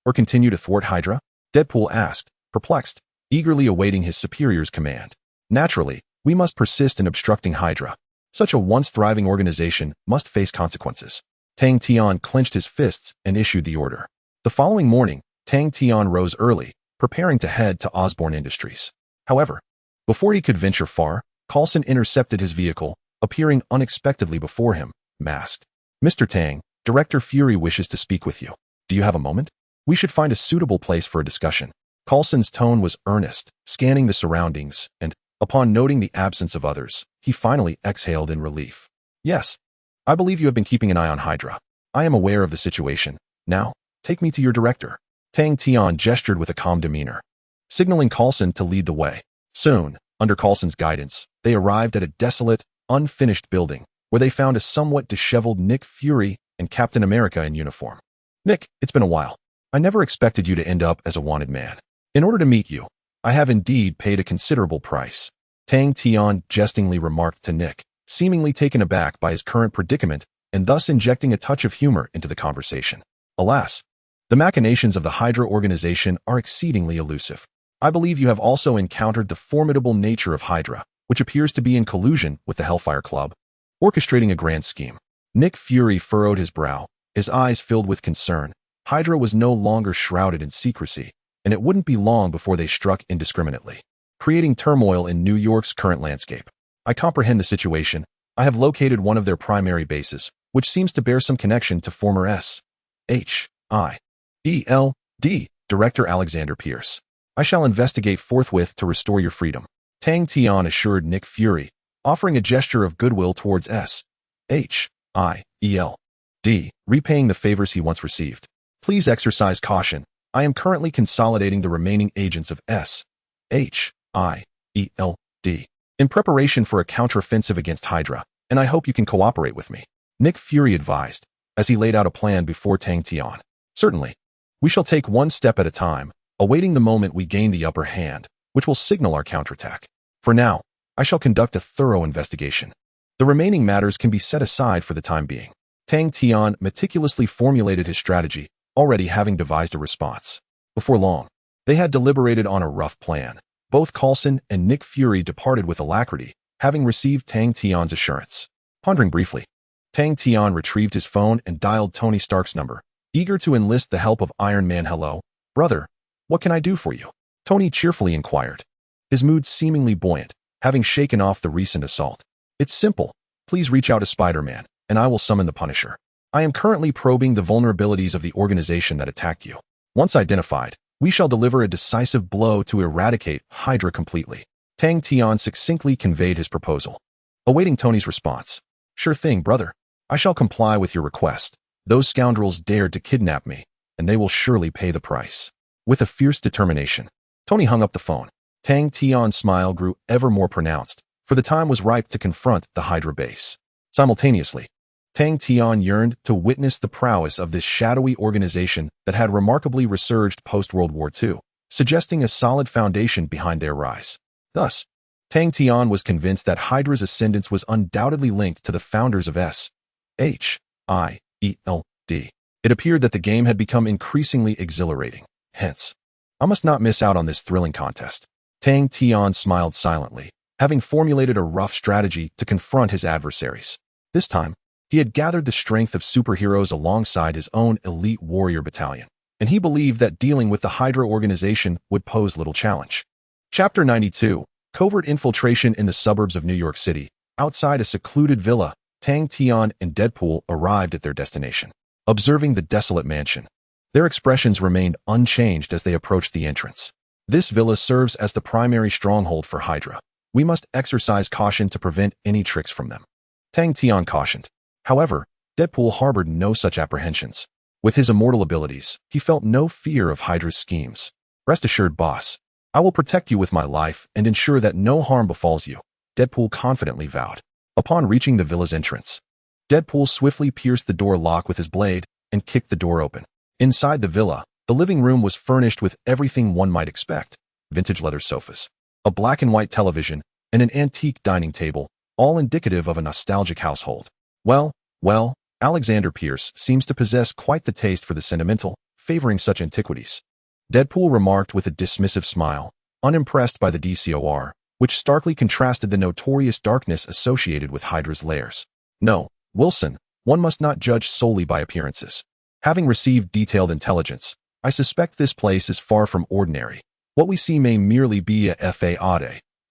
or continue to thwart Hydra?" Deadpool asked, perplexed, eagerly awaiting his superior's command. "Naturally, we must persist in obstructing Hydra. Such a once-thriving organization must face consequences." Tang Tian clenched his fists and issued the order. The following morning, Tang Tian rose early, preparing to head to Osborne Industries. However, before he could venture far, Coulson intercepted his vehicle, appearing unexpectedly before him, masked. "Mr. Tang, Director Fury wishes to speak with you. Do you have a moment? We should find a suitable place for a discussion." Coulson's tone was earnest, scanning the surroundings, and, upon noting the absence of others, he finally exhaled in relief. "Yes, I believe you have been keeping an eye on Hydra. I am aware of the situation. Now, take me to your director. Tang Tian gestured with a calm demeanor, signaling Coulson to lead the way. Soon, under Coulson's guidance, they arrived at a desolate, unfinished building, where they found a somewhat disheveled Nick Fury and Captain America in uniform. Nick, it's been a while. I never expected you to end up as a wanted man. In order to meet you, I have indeed paid a considerable price. Tang Tian jestingly remarked to Nick, seemingly taken aback by his current predicament and thus injecting a touch of humor into the conversation. Alas, the machinations of the Hydra organization are exceedingly elusive. I believe you have also encountered the formidable nature of Hydra, which appears to be in collusion with the Hellfire Club, orchestrating a grand scheme. Nick Fury furrowed his brow, his eyes filled with concern. Hydra was no longer shrouded in secrecy, and it wouldn't be long before they struck indiscriminately, creating turmoil in New York's current landscape. I comprehend the situation. I have located one of their primary bases, which seems to bear some connection to former S.H.I.E.L.D. Director Alexander Pierce. I shall investigate forthwith to restore your freedom. Tang Tian assured Nick Fury, offering a gesture of goodwill towards S.H.I.E.L.D., repaying the favors he once received. Please exercise caution. I am currently consolidating the remaining agents of S.H.I.E.L.D. in preparation for a counteroffensive against Hydra, and I hope you can cooperate with me. Nick Fury advised, as he laid out a plan before Tang Tian. Certainly. We shall take one step at a time, awaiting the moment we gain the upper hand, which will signal our counterattack. For now, I shall conduct a thorough investigation. The remaining matters can be set aside for the time being. Tang Tian meticulously formulated his strategy, already having devised a response. Before long, they had deliberated on a rough plan. Both Coulson and Nick Fury departed with alacrity, having received Tang Tian's assurance. Pondering briefly, Tang Tian retrieved his phone and dialed Tony Stark's number, eager to enlist the help of Iron Man. Hello, brother. What can I do for you? Tony cheerfully inquired, his mood seemingly buoyant, having shaken off the recent assault. It's simple. Please reach out to Spider-Man, and I will summon the Punisher. I am currently probing the vulnerabilities of the organization that attacked you. Once identified, we shall deliver a decisive blow to eradicate Hydra completely. Tang Tian succinctly conveyed his proposal. Awaiting Tony's response. Sure thing, brother. I shall comply with your request. Those scoundrels dared to kidnap me, and they will surely pay the price. With a fierce determination, Tony hung up the phone. Tang Tian's smile grew ever more pronounced, for the time was ripe to confront the Hydra base. Simultaneously, Tang Tian yearned to witness the prowess of this shadowy organization that had remarkably resurged post-World War II, suggesting a solid foundation behind their rise. Thus, Tang Tian was convinced that Hydra's ascendance was undoubtedly linked to the founders of S.H.I.E.L.D. It appeared that the game had become increasingly exhilarating. Hence, I must not miss out on this thrilling contest. Tang Tian smiled silently, having formulated a rough strategy to confront his adversaries. This time, he had gathered the strength of superheroes alongside his own elite warrior battalion, and he believed that dealing with the Hydra organization would pose little challenge. Chapter 92, Covert Infiltration in the Suburbs of New York City. Outside a secluded villa, Tang Tian and Deadpool arrived at their destination. Observing the desolate mansion, their expressions remained unchanged as they approached the entrance. This villa serves as the primary stronghold for Hydra. We must exercise caution to prevent any tricks from them. Tang Tian cautioned. However, Deadpool harbored no such apprehensions. With his immortal abilities, he felt no fear of Hydra's schemes. Rest assured, boss. I will protect you with my life and ensure that no harm befalls you, Deadpool confidently vowed. Upon reaching the villa's entrance, Deadpool swiftly pierced the door lock with his blade and kicked the door open. Inside the villa, the living room was furnished with everything one might expect: vintage leather sofas, a black and white television, and an antique dining table, all indicative of a nostalgic household. Well, Alexander Pierce seems to possess quite the taste for the sentimental, favoring such antiquities. Deadpool remarked with a dismissive smile, unimpressed by the decor, which starkly contrasted the notorious darkness associated with Hydra's lairs. No, Wilson, one must not judge solely by appearances. Having received detailed intelligence, I suspect this place is far from ordinary. What we see may merely be a fade,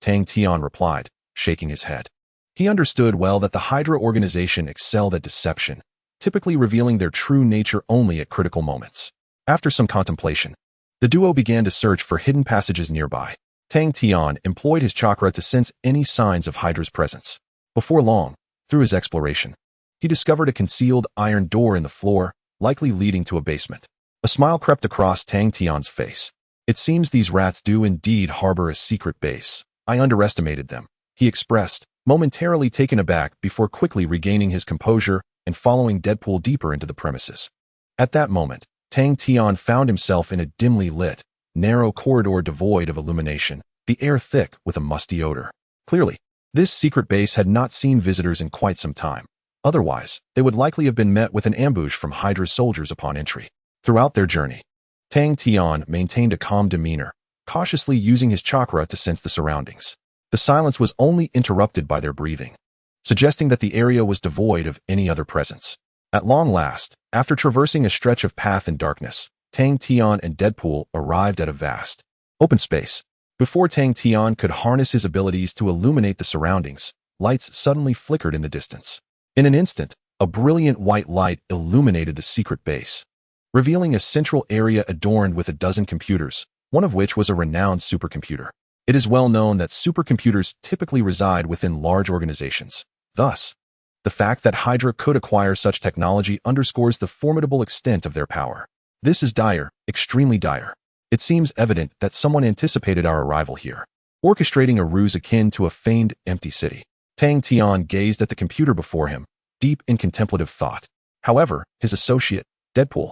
Tang Tian replied, shaking his head. He understood well that the Hydra organization excelled at deception, typically revealing their true nature only at critical moments. After some contemplation, the duo began to search for hidden passages nearby. Tang Tian employed his chakra to sense any signs of Hydra's presence. Before long, through his exploration, he discovered a concealed iron door in the floor, likely leading to a basement. A smile crept across Tang Tian's face. It seems these rats do indeed harbor a secret base. I underestimated them, he expressed, momentarily taken aback before quickly regaining his composure and following Deadpool deeper into the premises. At that moment, Tang Tian found himself in a dimly lit, narrow corridor devoid of illumination, the air thick with a musty odor. Clearly, this secret base had not seen visitors in quite some time. Otherwise, they would likely have been met with an ambush from Hydra's soldiers upon entry. Throughout their journey, Tang Tian maintained a calm demeanor, cautiously using his chakra to sense the surroundings. The silence was only interrupted by their breathing, suggesting that the area was devoid of any other presence. At long last, after traversing a stretch of path in darkness, Tang Tian and Deadpool arrived at a vast, open space. Before Tang Tian could harness his abilities to illuminate the surroundings, lights suddenly flickered in the distance. In an instant, a brilliant white light illuminated the secret base, revealing a central area adorned with a dozen computers, one of which was a renowned supercomputer. It is well known that supercomputers typically reside within large organizations. Thus, the fact that Hydra could acquire such technology underscores the formidable extent of their power. This is dire, extremely dire. It seems evident that someone anticipated our arrival here, orchestrating a ruse akin to a feigned empty city. Tang Tian gazed at the computer before him, deep in contemplative thought. However, his associate, Deadpool,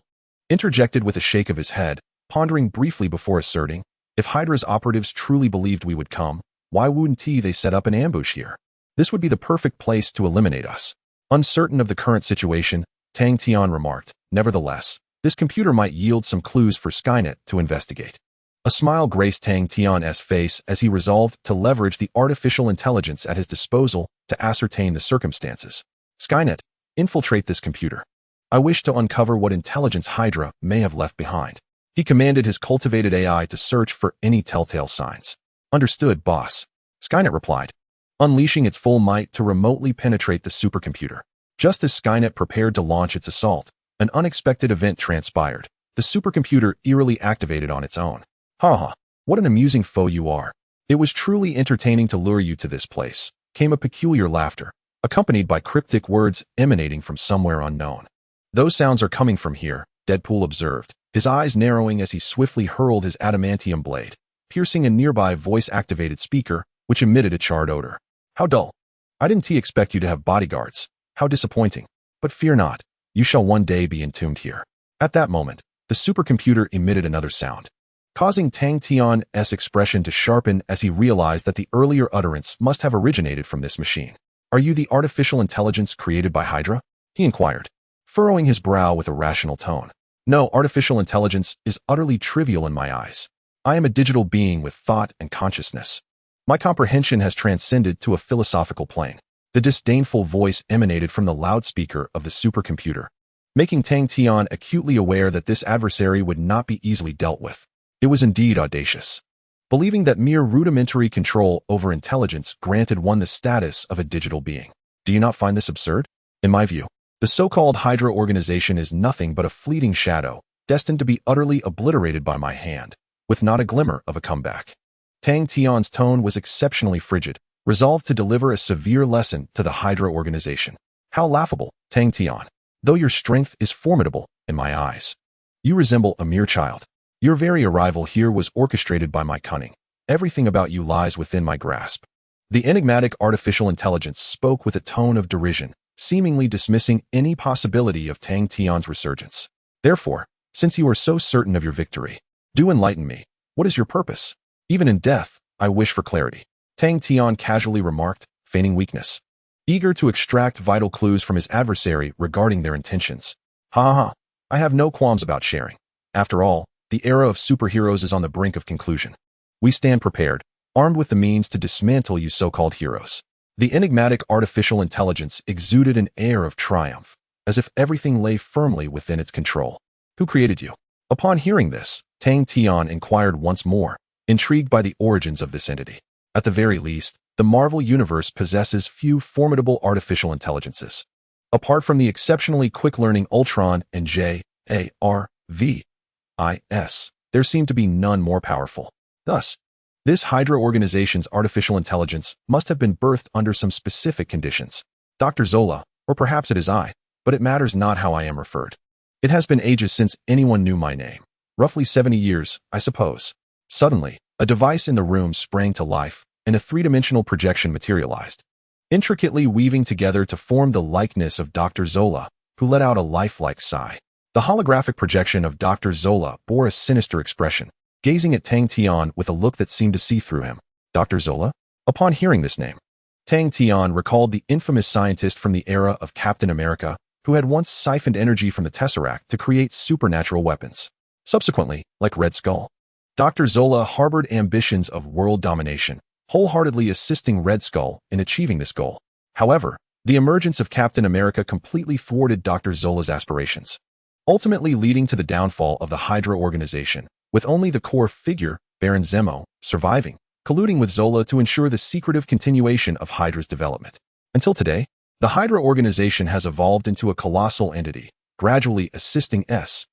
interjected with a shake of his head, pondering briefly before asserting, if Hydra's operatives truly believed we would come, why wouldn't they set up an ambush here? This would be the perfect place to eliminate us. Uncertain of the current situation, Tang Tian remarked, nevertheless, this computer might yield some clues for Skynet to investigate. A smile graced Tang Tian's face as he resolved to leverage the artificial intelligence at his disposal to ascertain the circumstances. Skynet, infiltrate this computer. I wish to uncover what intelligence Hydra may have left behind. He commanded his cultivated AI to search for any telltale signs. Understood, boss. Skynet replied, unleashing its full might to remotely penetrate the supercomputer. Just as Skynet prepared to launch its assault, an unexpected event transpired. The supercomputer eerily activated on its own. Ha, what an amusing foe you are. It was truly entertaining to lure you to this place, came a peculiar laughter, accompanied by cryptic words emanating from somewhere unknown. Those sounds are coming from here, Deadpool observed, his eyes narrowing as he swiftly hurled his adamantium blade, piercing a nearby voice-activated speaker, which emitted a charred odor. How dull. I didn't expect you to have bodyguards. How disappointing. But fear not, you shall one day be entombed here. At that moment, the supercomputer emitted another sound, causing Tang Tian's expression to sharpen as he realized that the earlier utterance must have originated from this machine. Are you the artificial intelligence created by Hydra? He inquired, furrowing his brow with a rational tone. No, artificial intelligence is utterly trivial in my eyes. I am a digital being with thought and consciousness. My comprehension has transcended to a philosophical plane. The disdainful voice emanated from the loudspeaker of the supercomputer, making Tang Tian acutely aware that this adversary would not be easily dealt with. It was indeed audacious, believing that mere rudimentary control over intelligence granted one the status of a digital being. Do you not find this absurd? In my view, the so-called Hydra organization is nothing but a fleeting shadow, destined to be utterly obliterated by my hand, with not a glimmer of a comeback. Tang Tian's tone was exceptionally frigid, resolved to deliver a severe lesson to the Hydra organization. How laughable, Tang Tian. Though your strength is formidable, in my eyes, you resemble a mere child. Your very arrival here was orchestrated by my cunning. Everything about you lies within my grasp. The enigmatic artificial intelligence spoke with a tone of derision, seemingly dismissing any possibility of Tang Tian's resurgence. Therefore, since you are so certain of your victory, do enlighten me. What is your purpose? Even in death, I wish for clarity. Tang Tian casually remarked, feigning weakness, eager to extract vital clues from his adversary regarding their intentions. Ha. I have no qualms about sharing. After all, the era of superheroes is on the brink of conclusion. We stand prepared, armed with the means to dismantle you so-called heroes. The enigmatic artificial intelligence exuded an air of triumph, as if everything lay firmly within its control. Who created you? Upon hearing this, Tang Tian inquired once more, intrigued by the origins of this entity. At the very least, the Marvel Universe possesses few formidable artificial intelligences. Apart from the exceptionally quick-learning Ultron and Jarvis, there seem to be none more powerful. Thus, this Hydra organization's artificial intelligence must have been birthed under some specific conditions. Dr. Zola, Or perhaps it is I, but it matters not how I am referred. It has been ages since anyone knew my name. Roughly 70 years, I suppose. Suddenly, a device in the room sprang to life, and a three-dimensional projection materialized, intricately weaving together to form the likeness of Dr. Zola, who let out a lifelike sigh. The holographic projection of Dr. Zola bore a sinister expression, gazing at Tang Tian with a look that seemed to see through him. Dr. Zola? Upon hearing this name, Tang Tian recalled the infamous scientist from the era of Captain America, who had once siphoned energy from the Tesseract to create supernatural weapons. Subsequently, like Red Skull, Dr. Zola harbored ambitions of world domination, wholeheartedly assisting Red Skull in achieving this goal. However, the emergence of Captain America completely thwarted Dr. Zola's aspirations, ultimately leading to the downfall of the Hydra organization, with only the core figure, Baron Zemo, surviving, colluding with Zola to ensure the secretive continuation of Hydra's development. Until today, the Hydra organization has evolved into a colossal entity, gradually assisting S.H.I.E.L.D.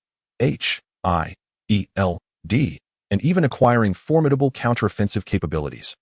and even acquiring formidable counteroffensive capabilities,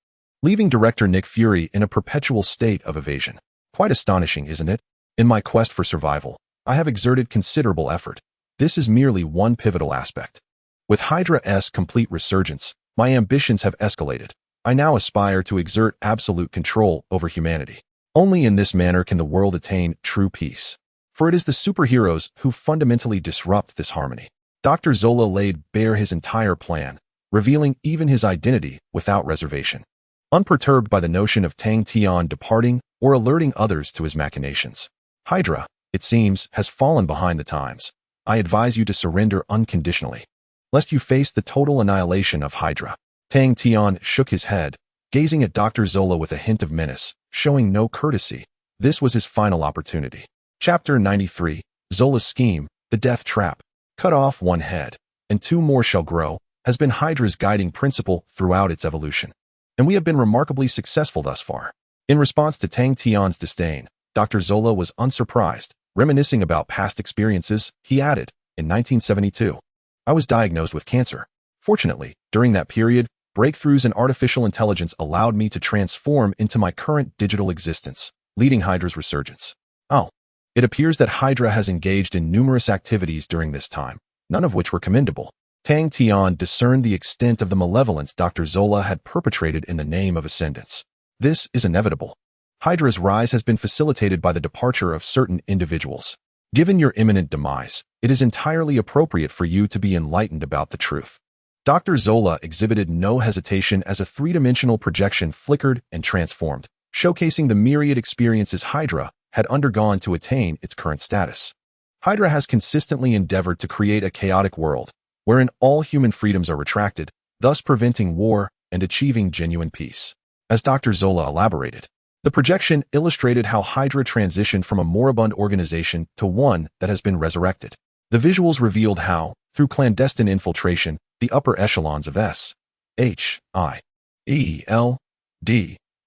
leaving Director Nick Fury in a perpetual state of evasion. Quite astonishing, isn't it? In my quest for survival, I have exerted considerable effort. This is merely one pivotal aspect. With Hydra's complete resurgence, my ambitions have escalated. I now aspire to exert absolute control over humanity. Only in this manner can the world attain true peace. For it is the superheroes who fundamentally disrupt this harmony. Dr. Zola laid bare his entire plan, revealing even his identity without reservation, unperturbed by the notion of Tang Tian departing or alerting others to his machinations. Hydra, it seems, has fallen behind the times. I advise you to surrender unconditionally, lest you face the total annihilation of Hydra. Tang Tian shook his head, gazing at Dr. Zola with a hint of menace, showing no courtesy. This was his final opportunity. Chapter 93, Zola's Scheme, The Death Trap. Cut off one head, and two more shall grow, has been Hydra's guiding principle throughout its evolution. And we have been remarkably successful thus far. In response to Tang Tian's disdain, Dr. Zola was unsurprised. Reminiscing about past experiences, he added, in 1972, I was diagnosed with cancer. Fortunately, during that period, breakthroughs in artificial intelligence allowed me to transform into my current digital existence, leading Hydra's resurgence. Oh, it appears that Hydra has engaged in numerous activities during this time, none of which were commendable. Tang Tian discerned the extent of the malevolence Dr. Zola had perpetrated in the name of ascendance. This is inevitable. Hydra's rise has been facilitated by the departure of certain individuals. Given your imminent demise, it is entirely appropriate for you to be enlightened about the truth. Dr. Zola exhibited no hesitation as a three-dimensional projection flickered and transformed, showcasing the myriad experiences Hydra had undergone to attain its current status. Hydra has consistently endeavored to create a chaotic world, wherein all human freedoms are retracted, thus preventing war and achieving genuine peace. As Dr. Zola elaborated, the projection illustrated how Hydra transitioned from a moribund organization to one that has been resurrected. The visuals revealed how, through clandestine infiltration, the upper echelons of S.H.I.E.L.D.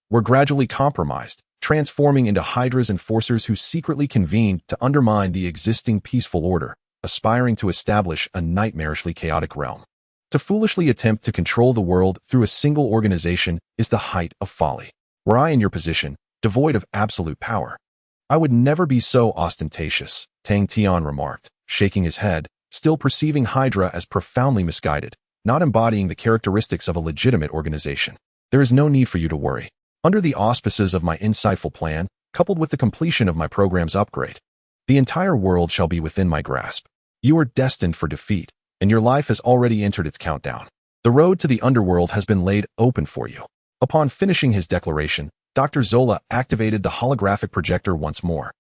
were gradually compromised, transforming into Hydra's enforcers who secretly convened to undermine the existing peaceful order, aspiring to establish a nightmarishly chaotic realm. To foolishly attempt to control the world through a single organization is the height of folly. Were I in your position, devoid of absolute power, I would never be so ostentatious, Tang Tian remarked, shaking his head, still perceiving Hydra as profoundly misguided, not embodying the characteristics of a legitimate organization. There is no need for you to worry. Under the auspices of my insightful plan, coupled with the completion of my program's upgrade, the entire world shall be within my grasp. You are destined for defeat, and your life has already entered its countdown. The road to the underworld has been laid open for you. Upon finishing his declaration, Dr. Zola activated the holographic projector once more,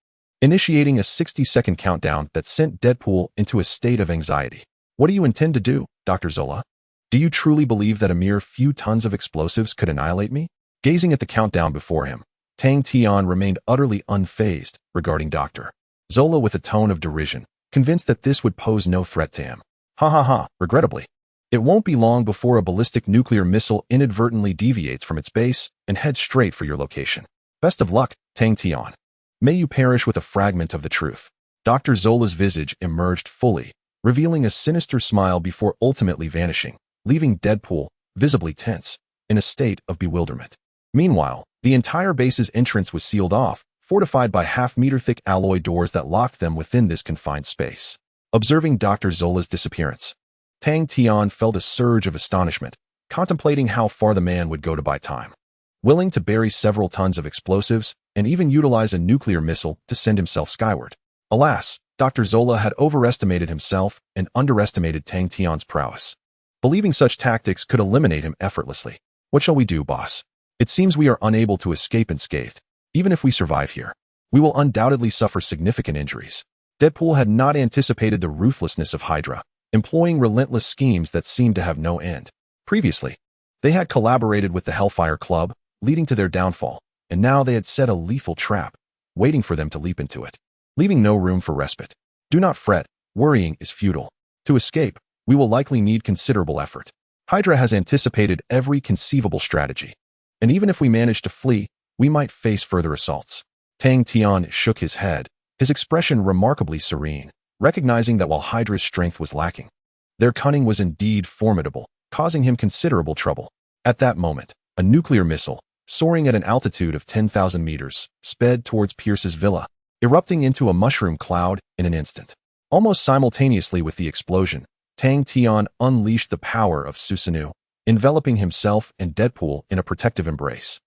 initiating a 60-second countdown that sent Deadpool into a state of anxiety. What do you intend to do, Dr. Zola? Do you truly believe that a mere few tons of explosives could annihilate me? Gazing at the countdown before him, Tang Tian remained utterly unfazed regarding Dr. Zola with a tone of derision, convinced that this would pose no threat to him. Ha ha ha, regrettably. It won't be long before a ballistic nuclear missile inadvertently deviates from its base and heads straight for your location. Best of luck, Tang Tian. May you perish with a fragment of the truth. Dr. Zola's visage emerged fully, revealing a sinister smile before ultimately vanishing, leaving Deadpool, visibly tense, in a state of bewilderment. Meanwhile, the entire base's entrance was sealed off, fortified by half-meter-thick alloy doors that locked them within this confined space. Observing Dr. Zola's disappearance, Tang Tian felt a surge of astonishment, contemplating how far the man would go to buy time. Willing to bury several tons of explosives and even utilize a nuclear missile to send himself skyward. Alas, Dr. Zola had overestimated himself and underestimated Tang Tian's prowess. Believing such tactics could eliminate him effortlessly. What shall we do, boss? It seems we are unable to escape unscathed. Even if we survive here, we will undoubtedly suffer significant injuries. Deadpool had not anticipated the ruthlessness of Hydra, employing relentless schemes that seemed to have no end. Previously, they had collaborated with the Hellfire Club, leading to their downfall, and now they had set a lethal trap, waiting for them to leap into it, leaving no room for respite. Do not fret, worrying is futile. To escape, we will likely need considerable effort. Hydra has anticipated every conceivable strategy, and even if we manage to flee, we might face further assaults. Tang Tian shook his head, his expression remarkably serene, recognizing that while Hydra's strength was lacking, their cunning was indeed formidable, causing him considerable trouble. At that moment, a nuclear missile, soaring at an altitude of 10,000 meters, sped towards Pierce's villa, erupting into a mushroom cloud in an instant. Almost simultaneously with the explosion, Tang Tian unleashed the power of Susanoo, enveloping himself and Deadpool in a protective embrace.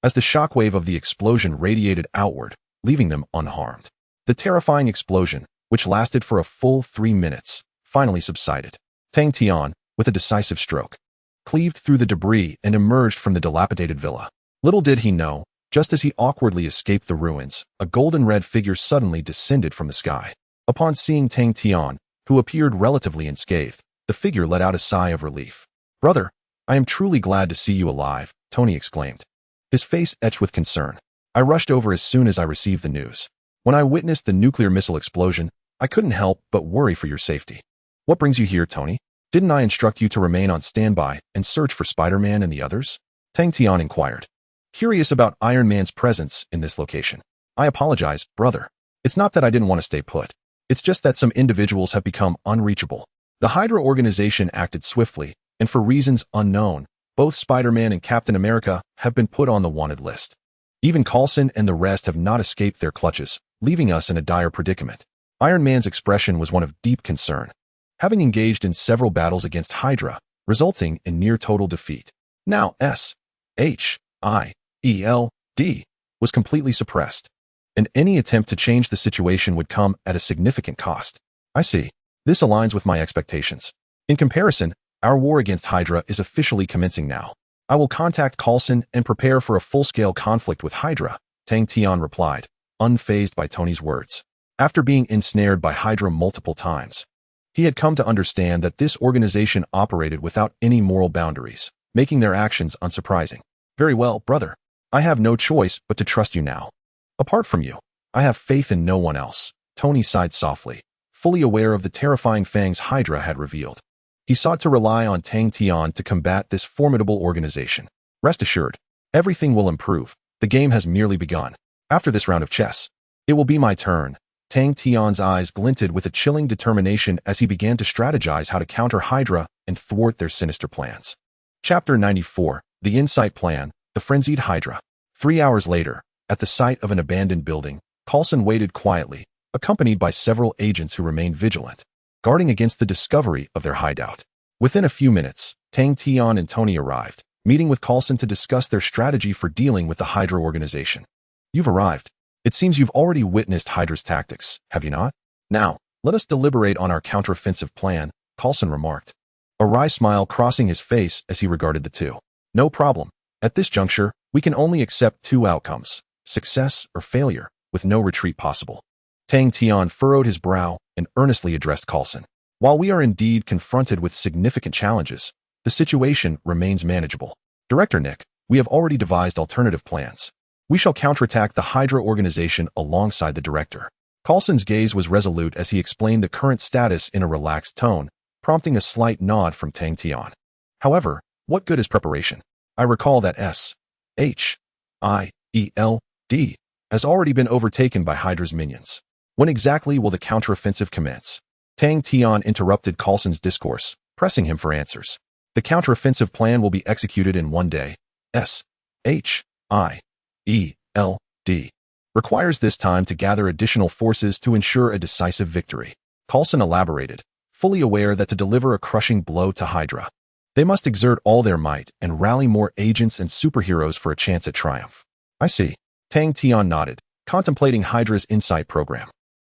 As the shockwave of the explosion radiated outward, leaving them unharmed, the terrifying explosion, which lasted for a full 3 minutes, finally subsided. Tang Tian, with a decisive stroke, cleaved through the debris and emerged from the dilapidated villa. Little did he know, just as he awkwardly escaped the ruins, a golden-red figure suddenly descended from the sky. Upon seeing Tang Tian, who appeared relatively unscathed, the figure let out a sigh of relief. "Brother, I am truly glad to see you alive," Tony exclaimed, his face etched with concern. "I rushed over as soon as I received the news. When I witnessed the nuclear missile explosion, I couldn't help but worry for your safety." "What brings you here, Tony? Didn't I instruct you to remain on standby and search for Spider-Man and the others?" Tang Tian inquired, curious about Iron Man's presence in this location. "I apologize, brother. It's not that I didn't want to stay put. It's just that some individuals have become unreachable. The Hydra organization acted swiftly, and for reasons unknown, both Spider-Man and Captain America have been put on the wanted list. Even Coulson and the rest have not escaped their clutches, leaving us in a dire predicament." Iron Man's expression was one of deep concern, having engaged in several battles against Hydra, resulting in near-total defeat. Now Skynet was completely suppressed, and any attempt to change the situation would come at a significant cost. "I see. This aligns with my expectations. In comparison, our war against Hydra is officially commencing now. I will contact Coulson and prepare for a full-scale conflict with Hydra," Tang Tian replied, unfazed by Tony's words. After being ensnared by Hydra multiple times, he had come to understand that this organization operated without any moral boundaries, making their actions unsurprising. "Very well, brother. I have no choice but to trust you now. Apart from you, I have faith in no one else." Tony sighed softly, fully aware of the terrifying fangs Hydra had revealed. He sought to rely on Tang Tian to combat this formidable organization. "Rest assured, everything will improve. The game has merely begun. After this round of chess, it will be my turn." Tang Tian's eyes glinted with a chilling determination as he began to strategize how to counter Hydra and thwart their sinister plans. Chapter 94, The Insight Plan, The Frenzied Hydra. 3 hours later, at the site of an abandoned building, Coulson waited quietly, accompanied by several agents who remained vigilant, guarding against the discovery of their hideout. Within a few minutes, Tang Tian and Tony arrived, meeting with Coulson to discuss their strategy for dealing with the Hydra organization. "You've arrived. It seems you've already witnessed Hydra's tactics, have you not? Now, let us deliberate on our counteroffensive plan," Coulson remarked, a wry smile crossing his face as he regarded the two. "No problem. At this juncture, we can only accept 2 outcomes, success or failure, with no retreat possible." Tang Tian furrowed his brow and earnestly addressed Coulson. "While we are indeed confronted with significant challenges, the situation remains manageable. Director Nick, we have already devised alternative plans. We shall counterattack the Hydra organization alongside the director." Coulson's gaze was resolute as he explained the current status in a relaxed tone, prompting a slight nod from Tang Tian. "However, what good is preparation? I recall that Skynet has already been overtaken by Hydra's minions. When exactly will the counteroffensive commence?" Tang Tian interrupted Coulson's discourse, pressing him for answers. "The counteroffensive plan will be executed in 1 day. Shyeld. requires this time to gather additional forces to ensure a decisive victory. Coulson elaborated, fully aware that to deliver a crushing blow to Hydra, they must exert all their might and rally more agents and superheroes for a chance at triumph. I see. Tang Tian nodded, contemplating Hydra's insight program,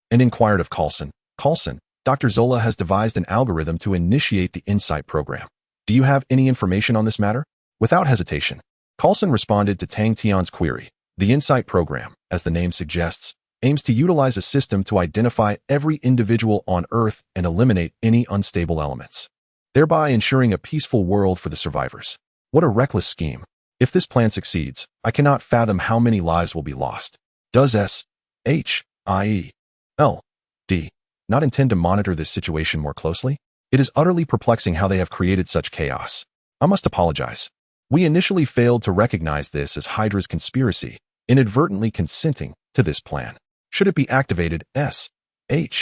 and inquired of Coulson, Coulson, Dr. Zola has devised an algorithm to initiate the insight program. Do you have any information on this matter? Without hesitation, Coulson responded to Tang Tian's query. The insight program, as the name suggests, aims to utilize a system to identify every individual on Earth and eliminate any unstable elements, thereby ensuring a peaceful world for the survivors. What a reckless scheme. If this plan succeeds, I cannot fathom how many lives will be lost. Does S.H.I.E.L.D. not intend to monitor this situation more closely? It is utterly perplexing how they have created such chaos. I must apologize. We initially failed to recognize this as Hydra's conspiracy, inadvertently consenting to this plan. Should it be activated, S.H.I.E.L.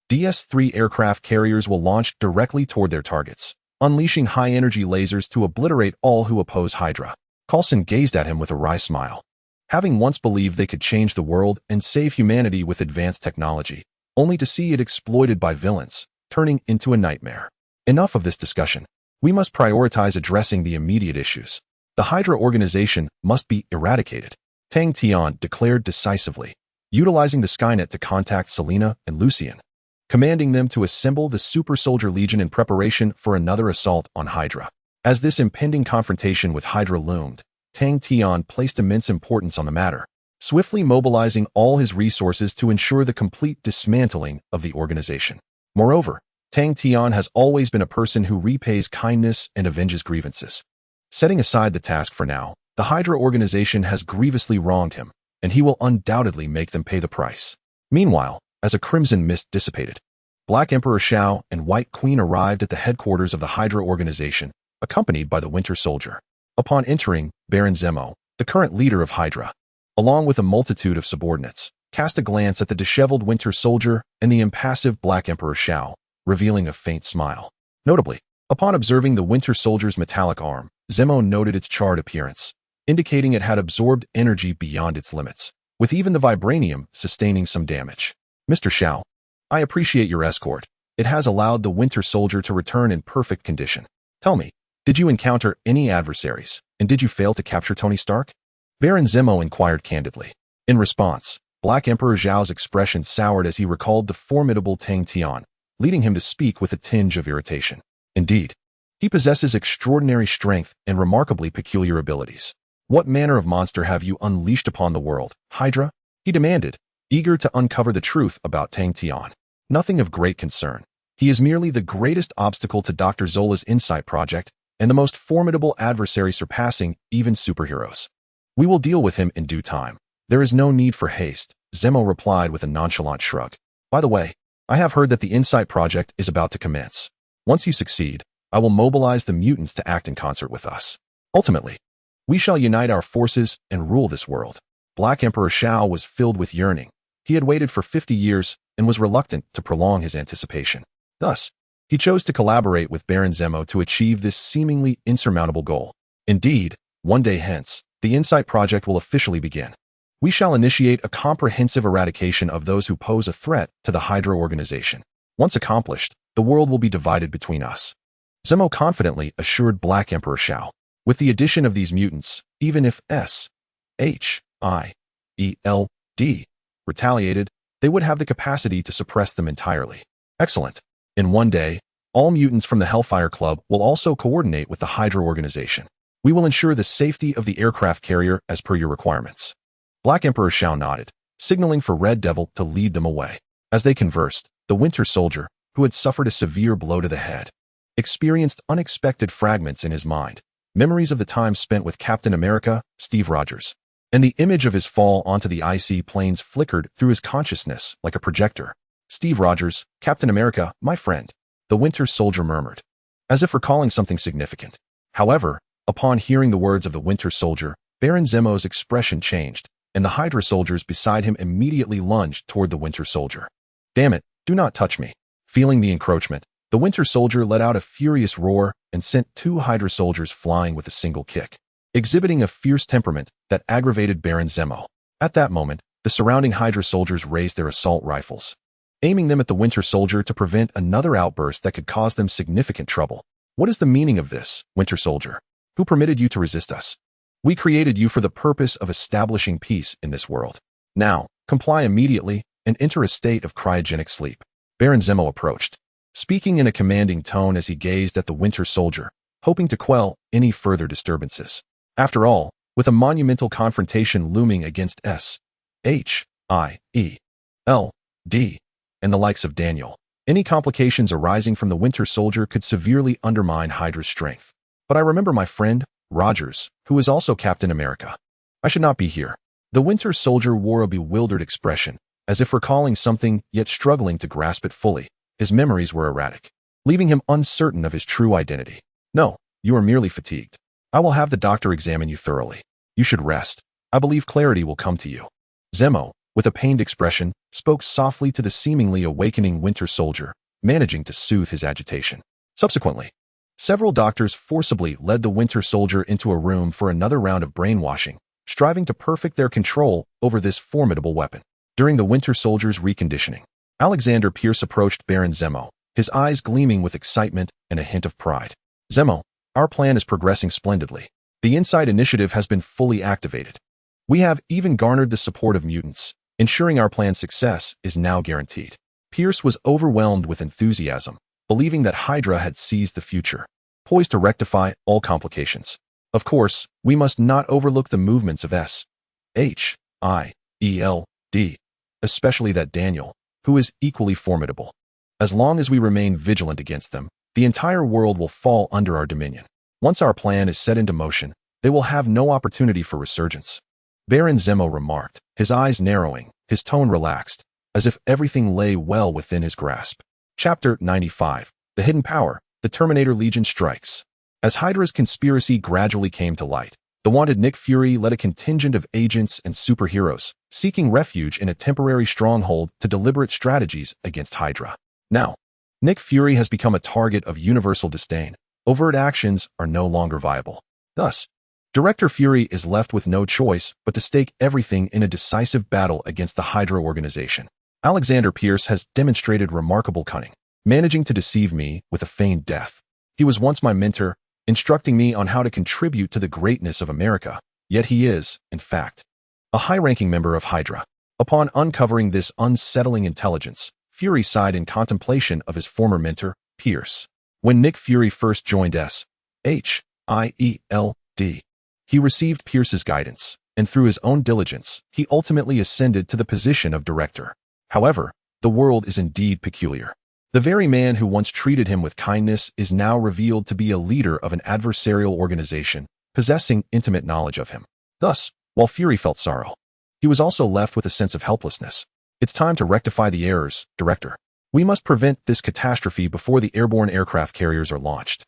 DS-3 aircraft carriers will launch directly toward their targets, unleashing high-energy lasers to obliterate all who oppose Hydra. Coulson gazed at him with a wry smile. Having once believed they could change the world and save humanity with advanced technology, only to see it exploited by villains, turning into a nightmare. Enough of this discussion. We must prioritize addressing the immediate issues. The Hydra organization must be eradicated, Tang Tian declared decisively, utilizing the Skynet to contact Selena and Lucian, commanding them to assemble the Super Soldier Legion in preparation for another assault on Hydra. As this impending confrontation with Hydra loomed, Tang Tian placed immense importance on the matter, swiftly mobilizing all his resources to ensure the complete dismantling of the organization. Moreover, Tang Tian has always been a person who repays kindness and avenges grievances. Setting aside the task for now, the Hydra organization has grievously wronged him, and he will undoubtedly make them pay the price. Meanwhile, as a crimson mist dissipated, Black Emperor Shao and White Queen arrived at the headquarters of the Hydra organization, accompanied by the Winter Soldier. Upon entering, Baron Zemo, the current leader of Hydra, along with a multitude of subordinates, cast a glance at the disheveled Winter Soldier and the impassive Black Emperor Shao, revealing a faint smile. Notably, upon observing the Winter Soldier's metallic arm, Zemo noted its charred appearance, indicating it had absorbed energy beyond its limits, with even the vibranium sustaining some damage. Mr. Shao, I appreciate your escort. It has allowed the Winter Soldier to return in perfect condition. Tell me, did you encounter any adversaries, and did you fail to capture Tony Stark? Baron Zemo inquired candidly. In response, Black Emperor Zhao's expression soured as he recalled the formidable Tang Tian, leading him to speak with a tinge of irritation. Indeed, he possesses extraordinary strength and remarkably peculiar abilities. What manner of monster have you unleashed upon the world, Hydra? He demanded, eager to uncover the truth about Tang Tian. Nothing of great concern. He is merely the greatest obstacle to Dr. Zola's Insight project and the most formidable adversary surpassing even superheroes. We will deal with him in due time. There is no need for haste, Zemo replied with a nonchalant shrug. By the way, I have heard that the Insight project is about to commence. Once you succeed, I will mobilize the mutants to act in concert with us. Ultimately, we shall unite our forces and rule this world. Black Emperor Shao was filled with yearning. He had waited for 50 years and was reluctant to prolong his anticipation. Thus, he chose to collaborate with Baron Zemo to achieve this seemingly insurmountable goal. Indeed, one day hence, the Insight project will officially begin. We shall initiate a comprehensive eradication of those who pose a threat to the Hydra organization. Once accomplished, the world will be divided between us. Zemo confidently assured Black Emperor Shao. With the addition of these mutants, even if S.H.I.E.L.D. retaliated, they would have the capacity to suppress them entirely. Excellent. In one day, all mutants from the Hellfire Club will also coordinate with the Hydra organization. We will ensure the safety of the aircraft carrier as per your requirements. Black Emperor Shao nodded, signaling for Red Devil to lead them away. As they conversed, the Winter Soldier, who had suffered a severe blow to the head, experienced unexpected fragments in his mind, memories of the time spent with Captain America, Steve Rogers, and the image of his fall onto the icy plains flickered through his consciousness like a projector. Steve Rogers, Captain America, my friend, the Winter Soldier murmured, as if recalling something significant. However, upon hearing the words of the Winter Soldier, Baron Zemo's expression changed, and the Hydra soldiers beside him immediately lunged toward the Winter Soldier. Damn it, do not touch me. Feeling the encroachment, the Winter Soldier let out a furious roar and sent 2 Hydra soldiers flying with a single kick, exhibiting a fierce temperament that aggravated Baron Zemo. At that moment, the surrounding Hydra soldiers raised their assault rifles, aiming them at the Winter Soldier to prevent another outburst that could cause them significant trouble. What is the meaning of this, Winter Soldier? Who permitted you to resist us? We created you for the purpose of establishing peace in this world. Now, comply immediately and enter a state of cryogenic sleep. Baron Zemo approached, speaking in a commanding tone as he gazed at the Winter Soldier, hoping to quell any further disturbances. After all, with a monumental confrontation looming against S.H.I.E.L.D. and the likes of Daniel, any complications arising from the Winter Soldier could severely undermine Hydra's strength. But I remember my friend, Rogers, who is also Captain America. I should not be here. The Winter Soldier wore a bewildered expression, as if recalling something yet struggling to grasp it fully. His memories were erratic, leaving him uncertain of his true identity. No, you are merely fatigued. I will have the doctor examine you thoroughly. You should rest. I believe clarity will come to you. Zemo, with a pained expression, spoke softly to the seemingly awakening Winter Soldier, managing to soothe his agitation. Subsequently, several doctors forcibly led the Winter Soldier into a room for another round of brainwashing, striving to perfect their control over this formidable weapon. During the Winter Soldier's reconditioning, Alexander Pierce approached Baron Zemo, his eyes gleaming with excitement and a hint of pride. Zemo, our plan is progressing splendidly. The Inside Initiative has been fully activated. We have even garnered the support of mutants, ensuring our plan's success is now guaranteed. Pierce was overwhelmed with enthusiasm, believing that Hydra had seized the future, poised to rectify all complications. Of course, we must not overlook the movements of S.H.I.E.L.D., especially that Daniel, who is equally formidable. As long as we remain vigilant against them, the entire world will fall under our dominion. Once our plan is set into motion, they will have no opportunity for resurgence. Baron Zemo remarked, his eyes narrowing, his tone relaxed, as if everything lay well within his grasp. Chapter 95. The Hidden Power, the Terminator Legion Strikes. As Hydra's conspiracy gradually came to light, the wanted Nick Fury led a contingent of agents and superheroes, seeking refuge in a temporary stronghold to deliberate strategies against Hydra. Now, Nick Fury has become a target of universal disdain. Overt actions are no longer viable. Thus, Director Fury is left with no choice but to stake everything in a decisive battle against the Hydra organization. Alexander Pierce has demonstrated remarkable cunning, managing to deceive me with a feigned death. He was once my mentor, instructing me on how to contribute to the greatness of America, yet he is, in fact, a high-ranking member of Hydra. Upon uncovering this unsettling intelligence, Fury sighed in contemplation of his former mentor, Pierce. When Nick Fury first joined S.H.I.E.L.D., he received Pierce's guidance, and through his own diligence, he ultimately ascended to the position of director. However, the world is indeed peculiar. The very man who once treated him with kindness is now revealed to be a leader of an adversarial organization, possessing intimate knowledge of him. Thus, while Fury felt sorrow, he was also left with a sense of helplessness. It's time to rectify the errors, Director. We must prevent this catastrophe before the airborne aircraft carriers are launched.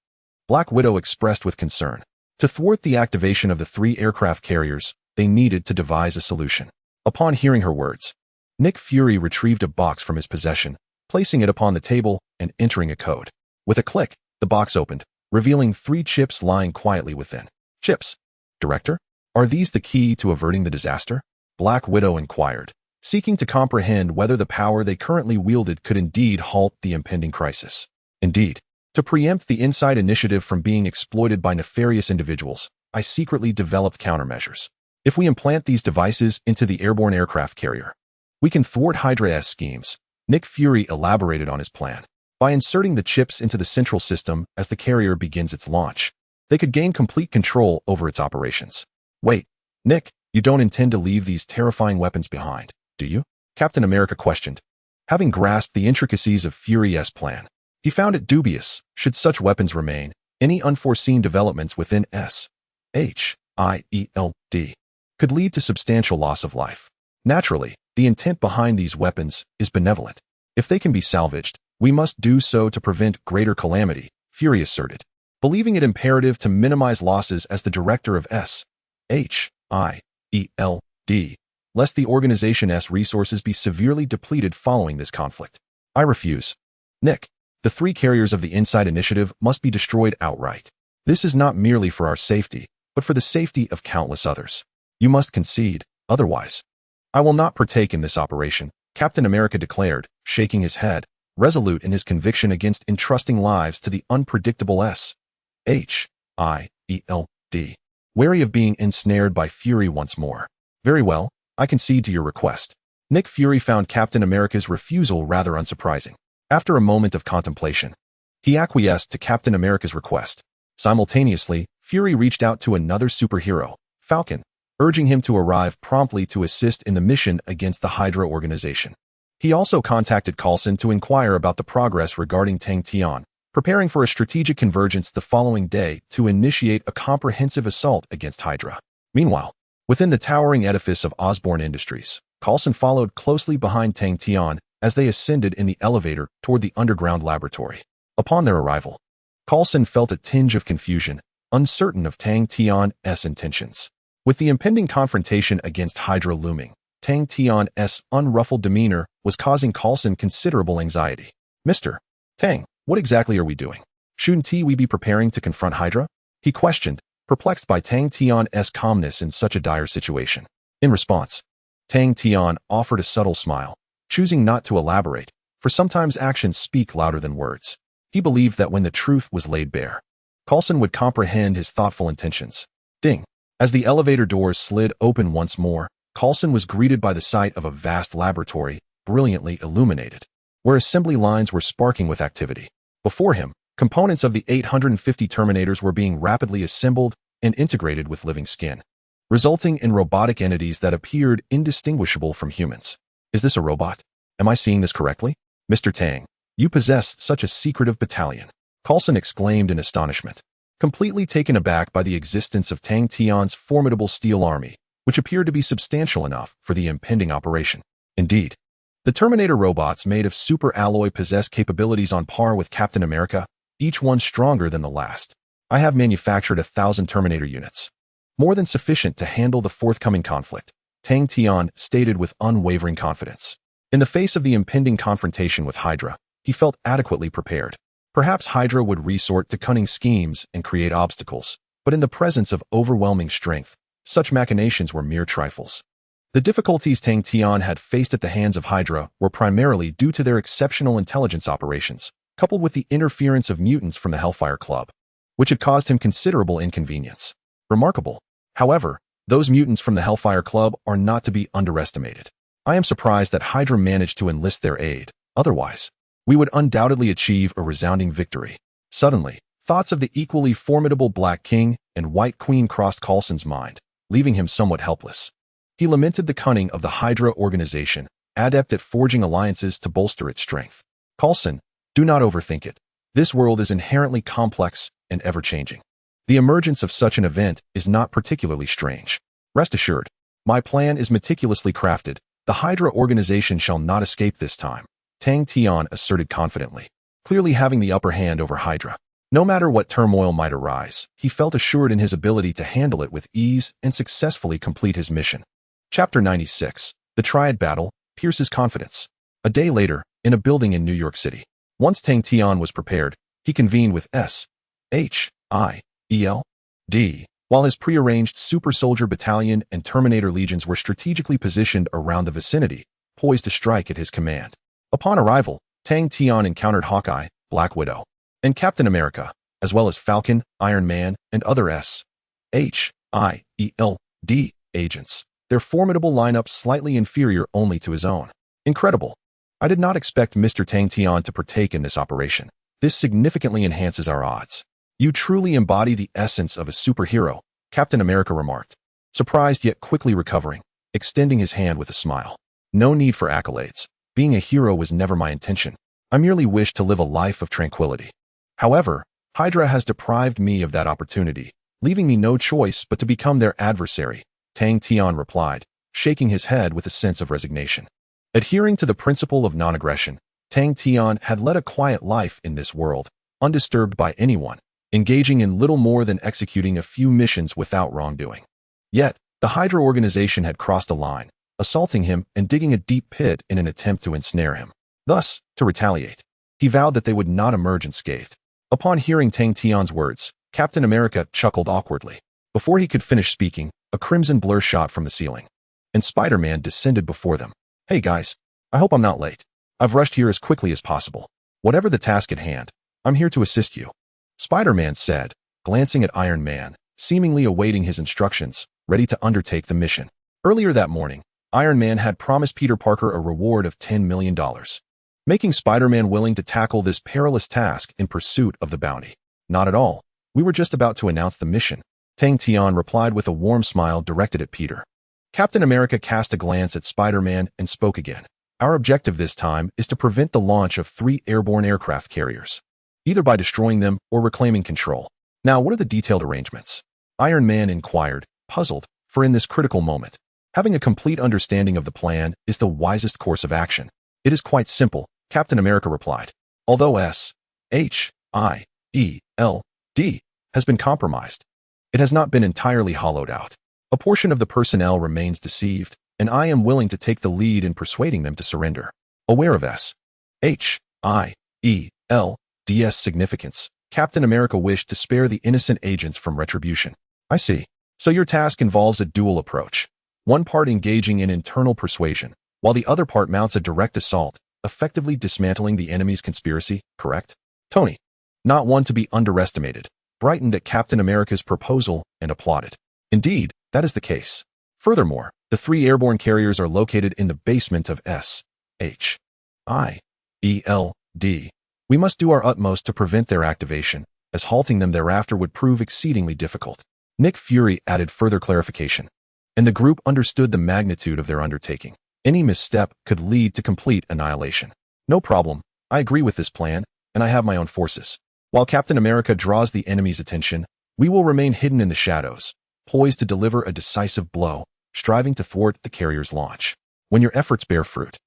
Black Widow expressed with concern. To thwart the activation of the 3 aircraft carriers, they needed to devise a solution. Upon hearing her words, Nick Fury retrieved a box from his possession, placing it upon the table and entering a code. With a click, the box opened, revealing 3 chips lying quietly within. Chips. Director? Are these the key to averting the disaster? Black Widow inquired, seeking to comprehend whether the power they currently wielded could indeed halt the impending crisis. Indeed, to preempt the Inside Initiative from being exploited by nefarious individuals, I secretly developed countermeasures. If we implant these devices into the airborne aircraft carrier, we can thwart Hydra's schemes. Nick Fury elaborated on his plan. By inserting the chips into the central system as the carrier begins its launch, they could gain complete control over its operations. Wait, Nick, you don't intend to leave these terrifying weapons behind, do you? Captain America questioned. Having grasped the intricacies of Fury's plan, he found it dubious, should such weapons remain, any unforeseen developments within S.H.I.E.L.D. could lead to substantial loss of life. Naturally, the intent behind these weapons is benevolent. If they can be salvaged, we must do so to prevent greater calamity, Fury asserted, believing it imperative to minimize losses as the director of S.H.I.E.L.D., lest the organization's resources be severely depleted following this conflict. I refuse. Nick, the 3 carriers of the Inside Initiative must be destroyed outright. This is not merely for our safety, but for the safety of countless others. You must concede, otherwise, I will not partake in this operation, Captain America declared, shaking his head, resolute in his conviction against entrusting lives to the unpredictable Hydra. Wary of being ensnared by Fury once more. Very well, I concede to your request. Nick Fury found Captain America's refusal rather unsurprising. After a moment of contemplation, he acquiesced to Captain America's request. Simultaneously, Fury reached out to another superhero, Falcon, urging him to arrive promptly to assist in the mission against the Hydra organization. He also contacted Coulson to inquire about the progress regarding Tang Tian, preparing for a strategic convergence the following day to initiate a comprehensive assault against Hydra. Meanwhile, within the towering edifice of Osborn Industries, Coulson followed closely behind Tang Tian as they ascended in the elevator toward the underground laboratory. Upon their arrival, Coulson felt a tinge of confusion, uncertain of Tang Tian's intentions. With the impending confrontation against Hydra looming, Tang Tian's unruffled demeanor was causing Coulson considerable anxiety. Mr. Tang, what exactly are we doing? Shouldn't we be preparing to confront Hydra? He questioned, perplexed by Tang Tian's calmness in such a dire situation. In response, Tang Tian offered a subtle smile, choosing not to elaborate, for sometimes actions speak louder than words. He believed that when the truth was laid bare, Coulson would comprehend his thoughtful intentions. Ding! As the elevator doors slid open once more, Coulson was greeted by the sight of a vast laboratory, brilliantly illuminated, where assembly lines were sparking with activity. Before him, components of the 850 Terminators were being rapidly assembled and integrated with living skin, resulting in robotic entities that appeared indistinguishable from humans. Is this a robot? Am I seeing this correctly? Mr. Tang, you possess such a secretive battalion, Coulson exclaimed in astonishment, completely taken aback by the existence of Tang Tian's formidable steel army, which appeared to be substantial enough for the impending operation. Indeed, the Terminator robots made of super alloy possess capabilities on par with Captain America, each one stronger than the last. I have manufactured 1,000 Terminator units, more than sufficient to handle the forthcoming conflict, Tang Tian stated with unwavering confidence. In the face of the impending confrontation with Hydra, he felt adequately prepared. Perhaps Hydra would resort to cunning schemes and create obstacles, but in the presence of overwhelming strength, such machinations were mere trifles. The difficulties Tang Tian had faced at the hands of Hydra were primarily due to their exceptional intelligence operations, coupled with the interference of mutants from the Hellfire Club, which had caused him considerable inconvenience. Remarkable, however, those mutants from the Hellfire Club are not to be underestimated. I am surprised that Hydra managed to enlist their aid. Otherwise, we would undoubtedly achieve a resounding victory. Suddenly, thoughts of the equally formidable Black King and White Queen crossed Coulson's mind, leaving him somewhat helpless. He lamented the cunning of the Hydra organization, adept at forging alliances to bolster its strength. Coulson, do not overthink it. This world is inherently complex and ever-changing. The emergence of such an event is not particularly strange. Rest assured, my plan is meticulously crafted. The Hydra organization shall not escape this time, Tang Tian asserted confidently, clearly having the upper hand over Hydra. No matter what turmoil might arise, he felt assured in his ability to handle it with ease and successfully complete his mission. Chapter 96. The Triad Battle pierces confidence. A day later, in a building in New York City. Once Tang Tian was prepared, he convened with S.H.I.E.L.D., while his prearranged Super Soldier Battalion and Terminator Legions were strategically positioned around the vicinity, poised to strike at his command. Upon arrival, Tang Tian encountered Hawkeye, Black Widow, and Captain America, as well as Falcon, Iron Man, and other S.H.I.E.L.D. agents, their formidable lineup slightly inferior only to his own. Incredible. I did not expect Mr. Tang Tian to partake in this operation. This significantly enhances our odds. You truly embody the essence of a superhero, Captain America remarked, surprised yet quickly recovering, extending his hand with a smile. No need for accolades. Being a hero was never my intention. I merely wished to live a life of tranquility. However, Hydra has deprived me of that opportunity, leaving me no choice but to become their adversary, Tang Tian replied, shaking his head with a sense of resignation. Adhering to the principle of non-aggression, Tang Tian had led a quiet life in this world, undisturbed by anyone, engaging in little more than executing a few missions without wrongdoing. Yet, the Hydra organization had crossed a line, assaulting him and digging a deep pit in an attempt to ensnare him. Thus, to retaliate, he vowed that they would not emerge unscathed. Upon hearing Tang Tian's words, Captain America chuckled awkwardly. Before he could finish speaking, a crimson blur shot from the ceiling. and Spider-Man descended before them. Hey guys, I hope I'm not late. I've rushed here as quickly as possible. Whatever the task at hand, I'm here to assist you. Spider-Man said, glancing at Iron Man, seemingly awaiting his instructions, ready to undertake the mission. Earlier that morning, Iron Man had promised Peter Parker a reward of $10 million, making Spider-Man willing to tackle this perilous task in pursuit of the bounty. Not at all. We were just about to announce the mission. Tang Tian replied with a warm smile directed at Peter. Captain America cast a glance at Spider-Man and spoke again. Our objective this time is to prevent the launch of 3 airborne aircraft carriers, either by destroying them or reclaiming control. Now, what are the detailed arrangements? Iron Man inquired, puzzled, for in this critical moment, having a complete understanding of the plan is the wisest course of action. It is quite simple, Captain America replied. Although Hydra has been compromised, it has not been entirely hollowed out. A portion of the personnel remains deceived, and I am willing to take the lead in persuading them to surrender. Aware of Hydra's significance, Captain America wished to spare the innocent agents from retribution. I see. So your task involves a dual approach. One part engaging in internal persuasion, while the other part mounts a direct assault, effectively dismantling the enemy's conspiracy, correct? Tony, not one to be underestimated, brightened at Captain America's proposal and applauded. Indeed, that is the case. Furthermore, the 3 airborne carriers are located in the basement of SHIELD. We must do our utmost to prevent their activation, as halting them thereafter would prove exceedingly difficult. Nick Fury added further clarification, and the group understood the magnitude of their undertaking. Any misstep could lead to complete annihilation. No problem, I agree with this plan, and I have my own forces. While Captain America draws the enemy's attention, we will remain hidden in the shadows, poised to deliver a decisive blow, striving to thwart the carrier's launch. When your efforts bear fruit,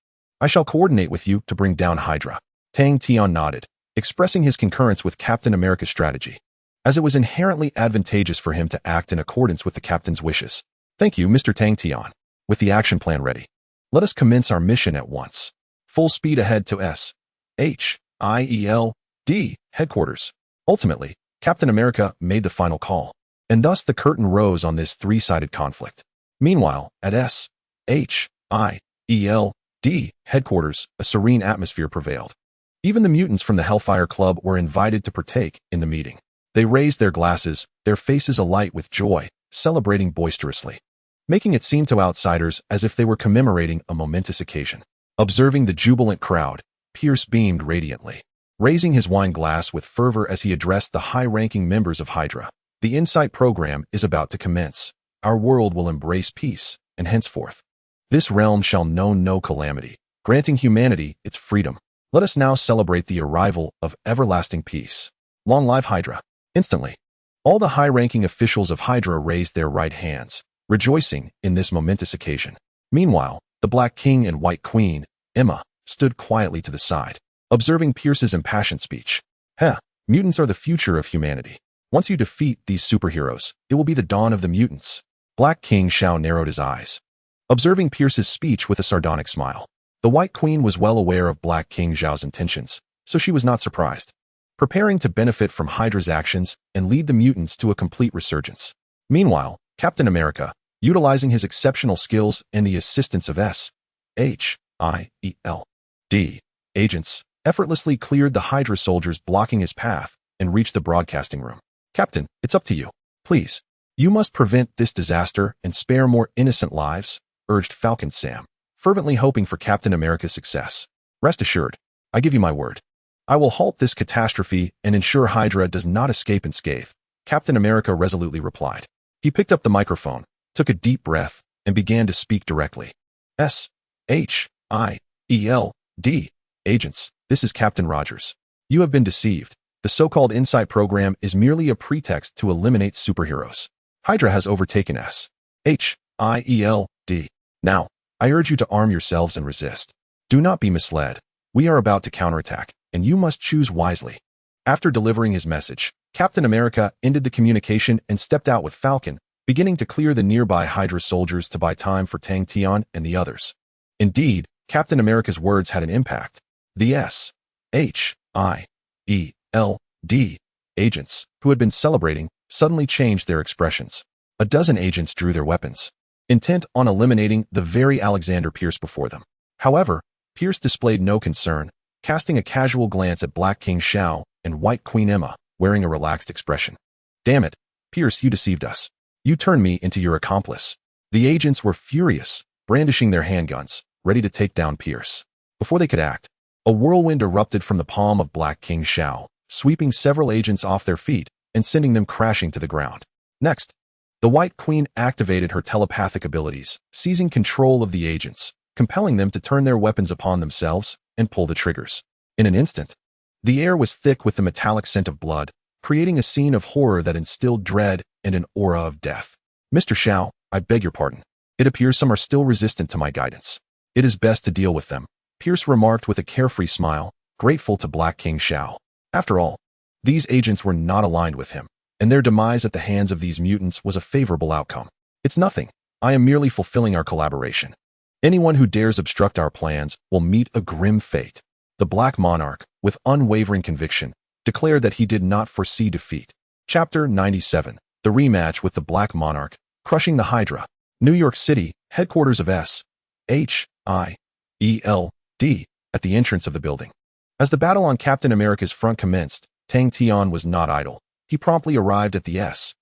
I shall coordinate with you to bring down Hydra. Tang Tian nodded, expressing his concurrence with Captain America's strategy, as it was inherently advantageous for him to act in accordance with the captain's wishes. Thank you, Mr. Tang Tian. With the action plan ready, let us commence our mission at once. Full speed ahead to SHIELD headquarters. Ultimately, Captain America made the final call, and thus the curtain rose on this 3-sided conflict. Meanwhile, at SHIELD headquarters, a serene atmosphere prevailed. Even the mutants from the Hellfire Club were invited to partake in the meeting. They raised their glasses, their faces alight with joy, celebrating boisterously, making it seem to outsiders as if they were commemorating a momentous occasion. Observing the jubilant crowd, Pierce beamed radiantly, raising his wine glass with fervor as he addressed the high-ranking members of Hydra. The Insight program is about to commence. Our world will embrace peace, and henceforth, this realm shall know no calamity, granting humanity its freedom. Let us now celebrate the arrival of everlasting peace. Long live Hydra. Instantly, all the high-ranking officials of Hydra raised their right hands, rejoicing in this momentous occasion. Meanwhile, the Black King and White Queen, Emma, stood quietly to the side, observing Pierce's impassioned speech. Mutants are the future of humanity. Once you defeat these superheroes, it will be the dawn of the mutants. Black King Shao narrowed his eyes, observing Pierce's speech with a sardonic smile. The White Queen was well aware of Black King Zhao's intentions, so she was not surprised, preparing to benefit from Hydra's actions and lead the mutants to a complete resurgence. Meanwhile, Captain America, utilizing his exceptional skills and the assistance of SHIELD agents, effortlessly cleared the Hydra soldiers blocking his path and reached the broadcasting room. Captain, it's up to you. Please, you must prevent this disaster and spare more innocent lives, urged Falcon Sam, fervently hoping for Captain America's success. Rest assured, I give you my word. I will halt this catastrophe and ensure Hydra does not escape unscathed, Captain America resolutely replied. He picked up the microphone, took a deep breath, and began to speak directly. SHIELD agents, this is Captain Rogers. You have been deceived. The so-called Insight program is merely a pretext to eliminate superheroes. Hydra has overtaken SHIELD. Now, I urge you to arm yourselves and resist. Do not be misled. We are about to counterattack, and you must choose wisely. After delivering his message, Captain America ended the communication and stepped out with Falcon, beginning to clear the nearby Hydra soldiers to buy time for Tang Tian and the others. Indeed, Captain America's words had an impact. The SHIELD agents, who had been celebrating, suddenly changed their expressions. A dozen agents drew their weapons, intent on eliminating the very Alexander Pierce before them. However, Pierce displayed no concern, casting a casual glance at Black King Shao and White Queen Emma, wearing a relaxed expression. Damn it, Pierce, you deceived us. You turned me into your accomplice. The agents were furious, brandishing their handguns, ready to take down Pierce. Before they could act, a whirlwind erupted from the palm of Black King Shao, sweeping several agents off their feet and sending them crashing to the ground. Next, the White Queen activated her telepathic abilities, seizing control of the agents, compelling them to turn their weapons upon themselves and pull the triggers. In an instant, the air was thick with the metallic scent of blood, creating a scene of horror that instilled dread and an aura of death. Mr. Shao, I beg your pardon. It appears some are still resistant to my guidance. It is best to deal with them, Pierce remarked with a carefree smile, grateful to Black King Shao. After all, these agents were not aligned with him, and their demise at the hands of these mutants was a favorable outcome. It's nothing. I am merely fulfilling our collaboration. Anyone who dares obstruct our plans will meet a grim fate. The Black Monarch, with unwavering conviction, declared that he did not foresee defeat. Chapter 97. The rematch with the Black Monarch, crushing the Hydra. New York City, headquarters of Shyld, at the entrance of the building. As the battle on Captain America's front commenced, Tang Tian was not idle. He promptly arrived at the Shyld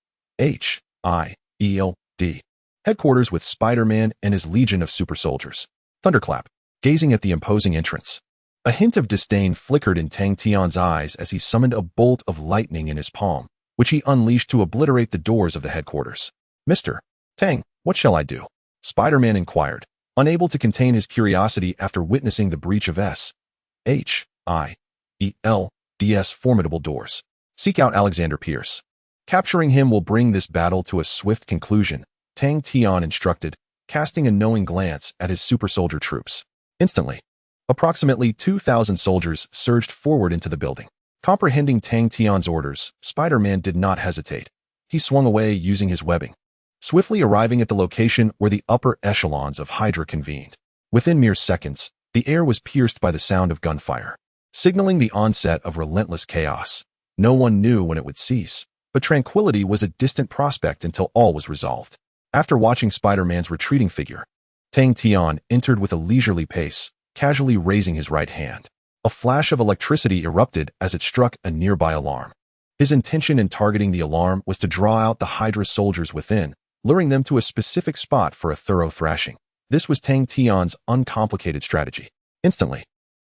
headquarters with Spider-Man and his legion of super soldiers. Thunderclap, gazing at the imposing entrance. A hint of disdain flickered in Tang Tian's eyes as he summoned a bolt of lightning in his palm, which he unleashed to obliterate the doors of the headquarters. Mr. Tang, what shall I do? Spider-Man inquired, unable to contain his curiosity after witnessing the breach of Shyld's formidable doors. Seek out Alexander Pierce. Capturing him will bring this battle to a swift conclusion, Tang Tian instructed, casting a knowing glance at his super soldier troops. Instantly, approximately 2,000 soldiers surged forward into the building. Comprehending Tang Tian's orders, Spider-Man did not hesitate. He swung away using his webbing, swiftly arriving at the location where the upper echelons of Hydra convened. Within mere seconds, the air was pierced by the sound of gunfire, signaling the onset of relentless chaos. No one knew when it would cease, but tranquility was a distant prospect until all was resolved. After watching Spider-Man's retreating figure, Tang Tian entered with a leisurely pace, casually raising his right hand. A flash of electricity erupted as it struck a nearby alarm. His intention in targeting the alarm was to draw out the Hydra soldiers within, luring them to a specific spot for a thorough thrashing. This was Tang Tian's uncomplicated strategy. Instantly,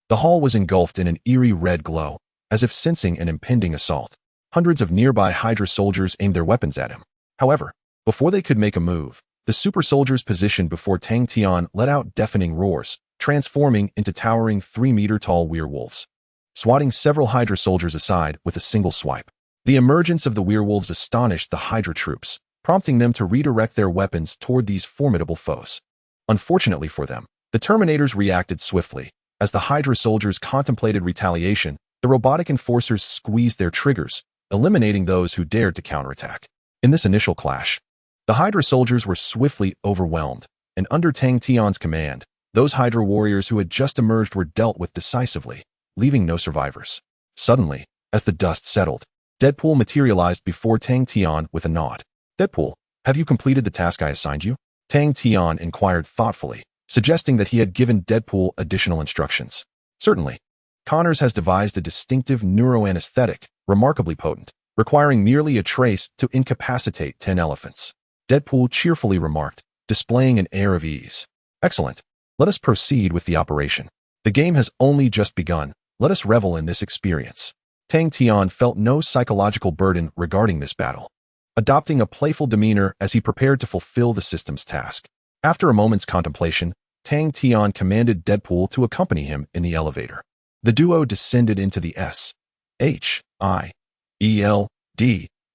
the hall was engulfed in an eerie red glow, as if sensing an impending assault. Hundreds of nearby Hydra soldiers aimed their weapons at him. However, before they could make a move, the super soldiers positioned before Tang Tian let out deafening roars, transforming into towering 3-meter-tall werewolves, swatting several Hydra soldiers aside with a single swipe. The emergence of the werewolves astonished the Hydra troops, prompting them to redirect their weapons toward these formidable foes. Unfortunately for them, the Terminators reacted swiftly. As the Hydra soldiers contemplated retaliation, the robotic enforcers squeezed their triggers, eliminating those who dared to counterattack. In this initial clash, the Hydra soldiers were swiftly overwhelmed, and under Tang Tian's command, those Hydra warriors who had just emerged were dealt with decisively, leaving no survivors. Suddenly, as the dust settled, Deadpool materialized before Tang Tian with a nod. Deadpool, have you completed the task I assigned you? Tang Tian inquired thoughtfully, suggesting that he had given Deadpool additional instructions. Certainly. Connors has devised a distinctive neuroanesthetic, remarkably potent, requiring merely a trace to incapacitate 10 elephants. Deadpool cheerfully remarked, displaying an air of ease. Excellent. Let us proceed with the operation. The game has only just begun. Let us revel in this experience. Tang Tian felt no psychological burden regarding this battle, adopting a playful demeanor as he prepared to fulfill the system's task. After a moment's contemplation, Tang Tian commanded Deadpool to accompany him in the elevator. The duo descended into the Shyld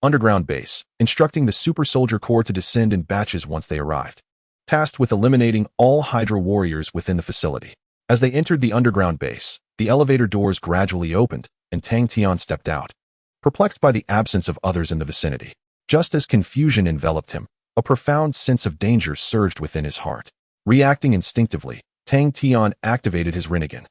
underground base, instructing the Super Soldier Corps to descend in batches once they arrived, tasked with eliminating all Hydra warriors within the facility. As they entered the underground base, the elevator doors gradually opened, and Tang Tian stepped out, perplexed by the absence of others in the vicinity. Just as confusion enveloped him, a profound sense of danger surged within his heart. Reacting instinctively, Tang Tian activated his Rinnegan,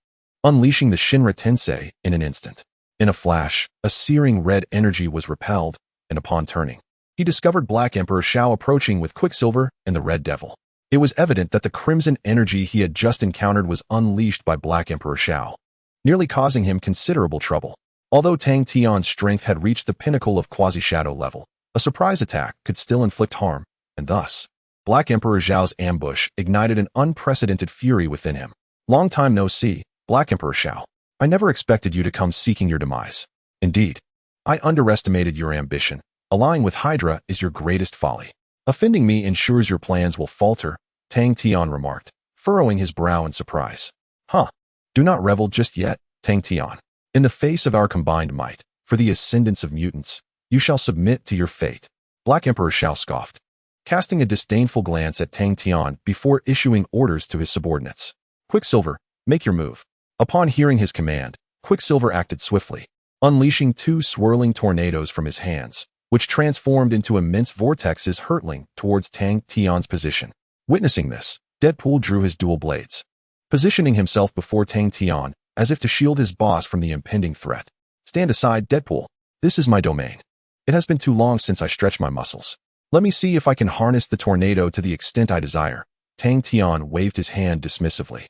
unleashing the Shinra Tensei in an instant. In a flash, a searing red energy was repelled, and upon turning, he discovered Black Emperor Shao approaching with Quicksilver and the Red Devil. It was evident that the crimson energy he had just encountered was unleashed by Black Emperor Shao, nearly causing him considerable trouble. Although Tang Tian's strength had reached the pinnacle of quasi-shadow level, a surprise attack could still inflict harm, and thus, Black Emperor Zhao's ambush ignited an unprecedented fury within him. Long time no see, Black Emperor Shao. I never expected you to come seeking your demise. Indeed, I underestimated your ambition. Allying with Hydra is your greatest folly. Offending me ensures your plans will falter, Tang Tian remarked, furrowing his brow in surprise. Huh. Do not revel just yet, Tang Tian. In the face of our combined might, for the ascendance of mutants, you shall submit to your fate. Black Emperor Shao scoffed, casting a disdainful glance at Tang Tian before issuing orders to his subordinates. Quicksilver, make your move. Upon hearing his command, Quicksilver acted swiftly, unleashing 2 swirling tornadoes from his hands, which transformed into immense vortexes hurtling towards Tang Tian's position. Witnessing this, Deadpool drew his dual blades, positioning himself before Tang Tian as if to shield his boss from the impending threat. Stand aside, Deadpool. This is my domain. It has been too long since I stretched my muscles. Let me see if I can harness the tornado to the extent I desire. Tang Tian waved his hand dismissively.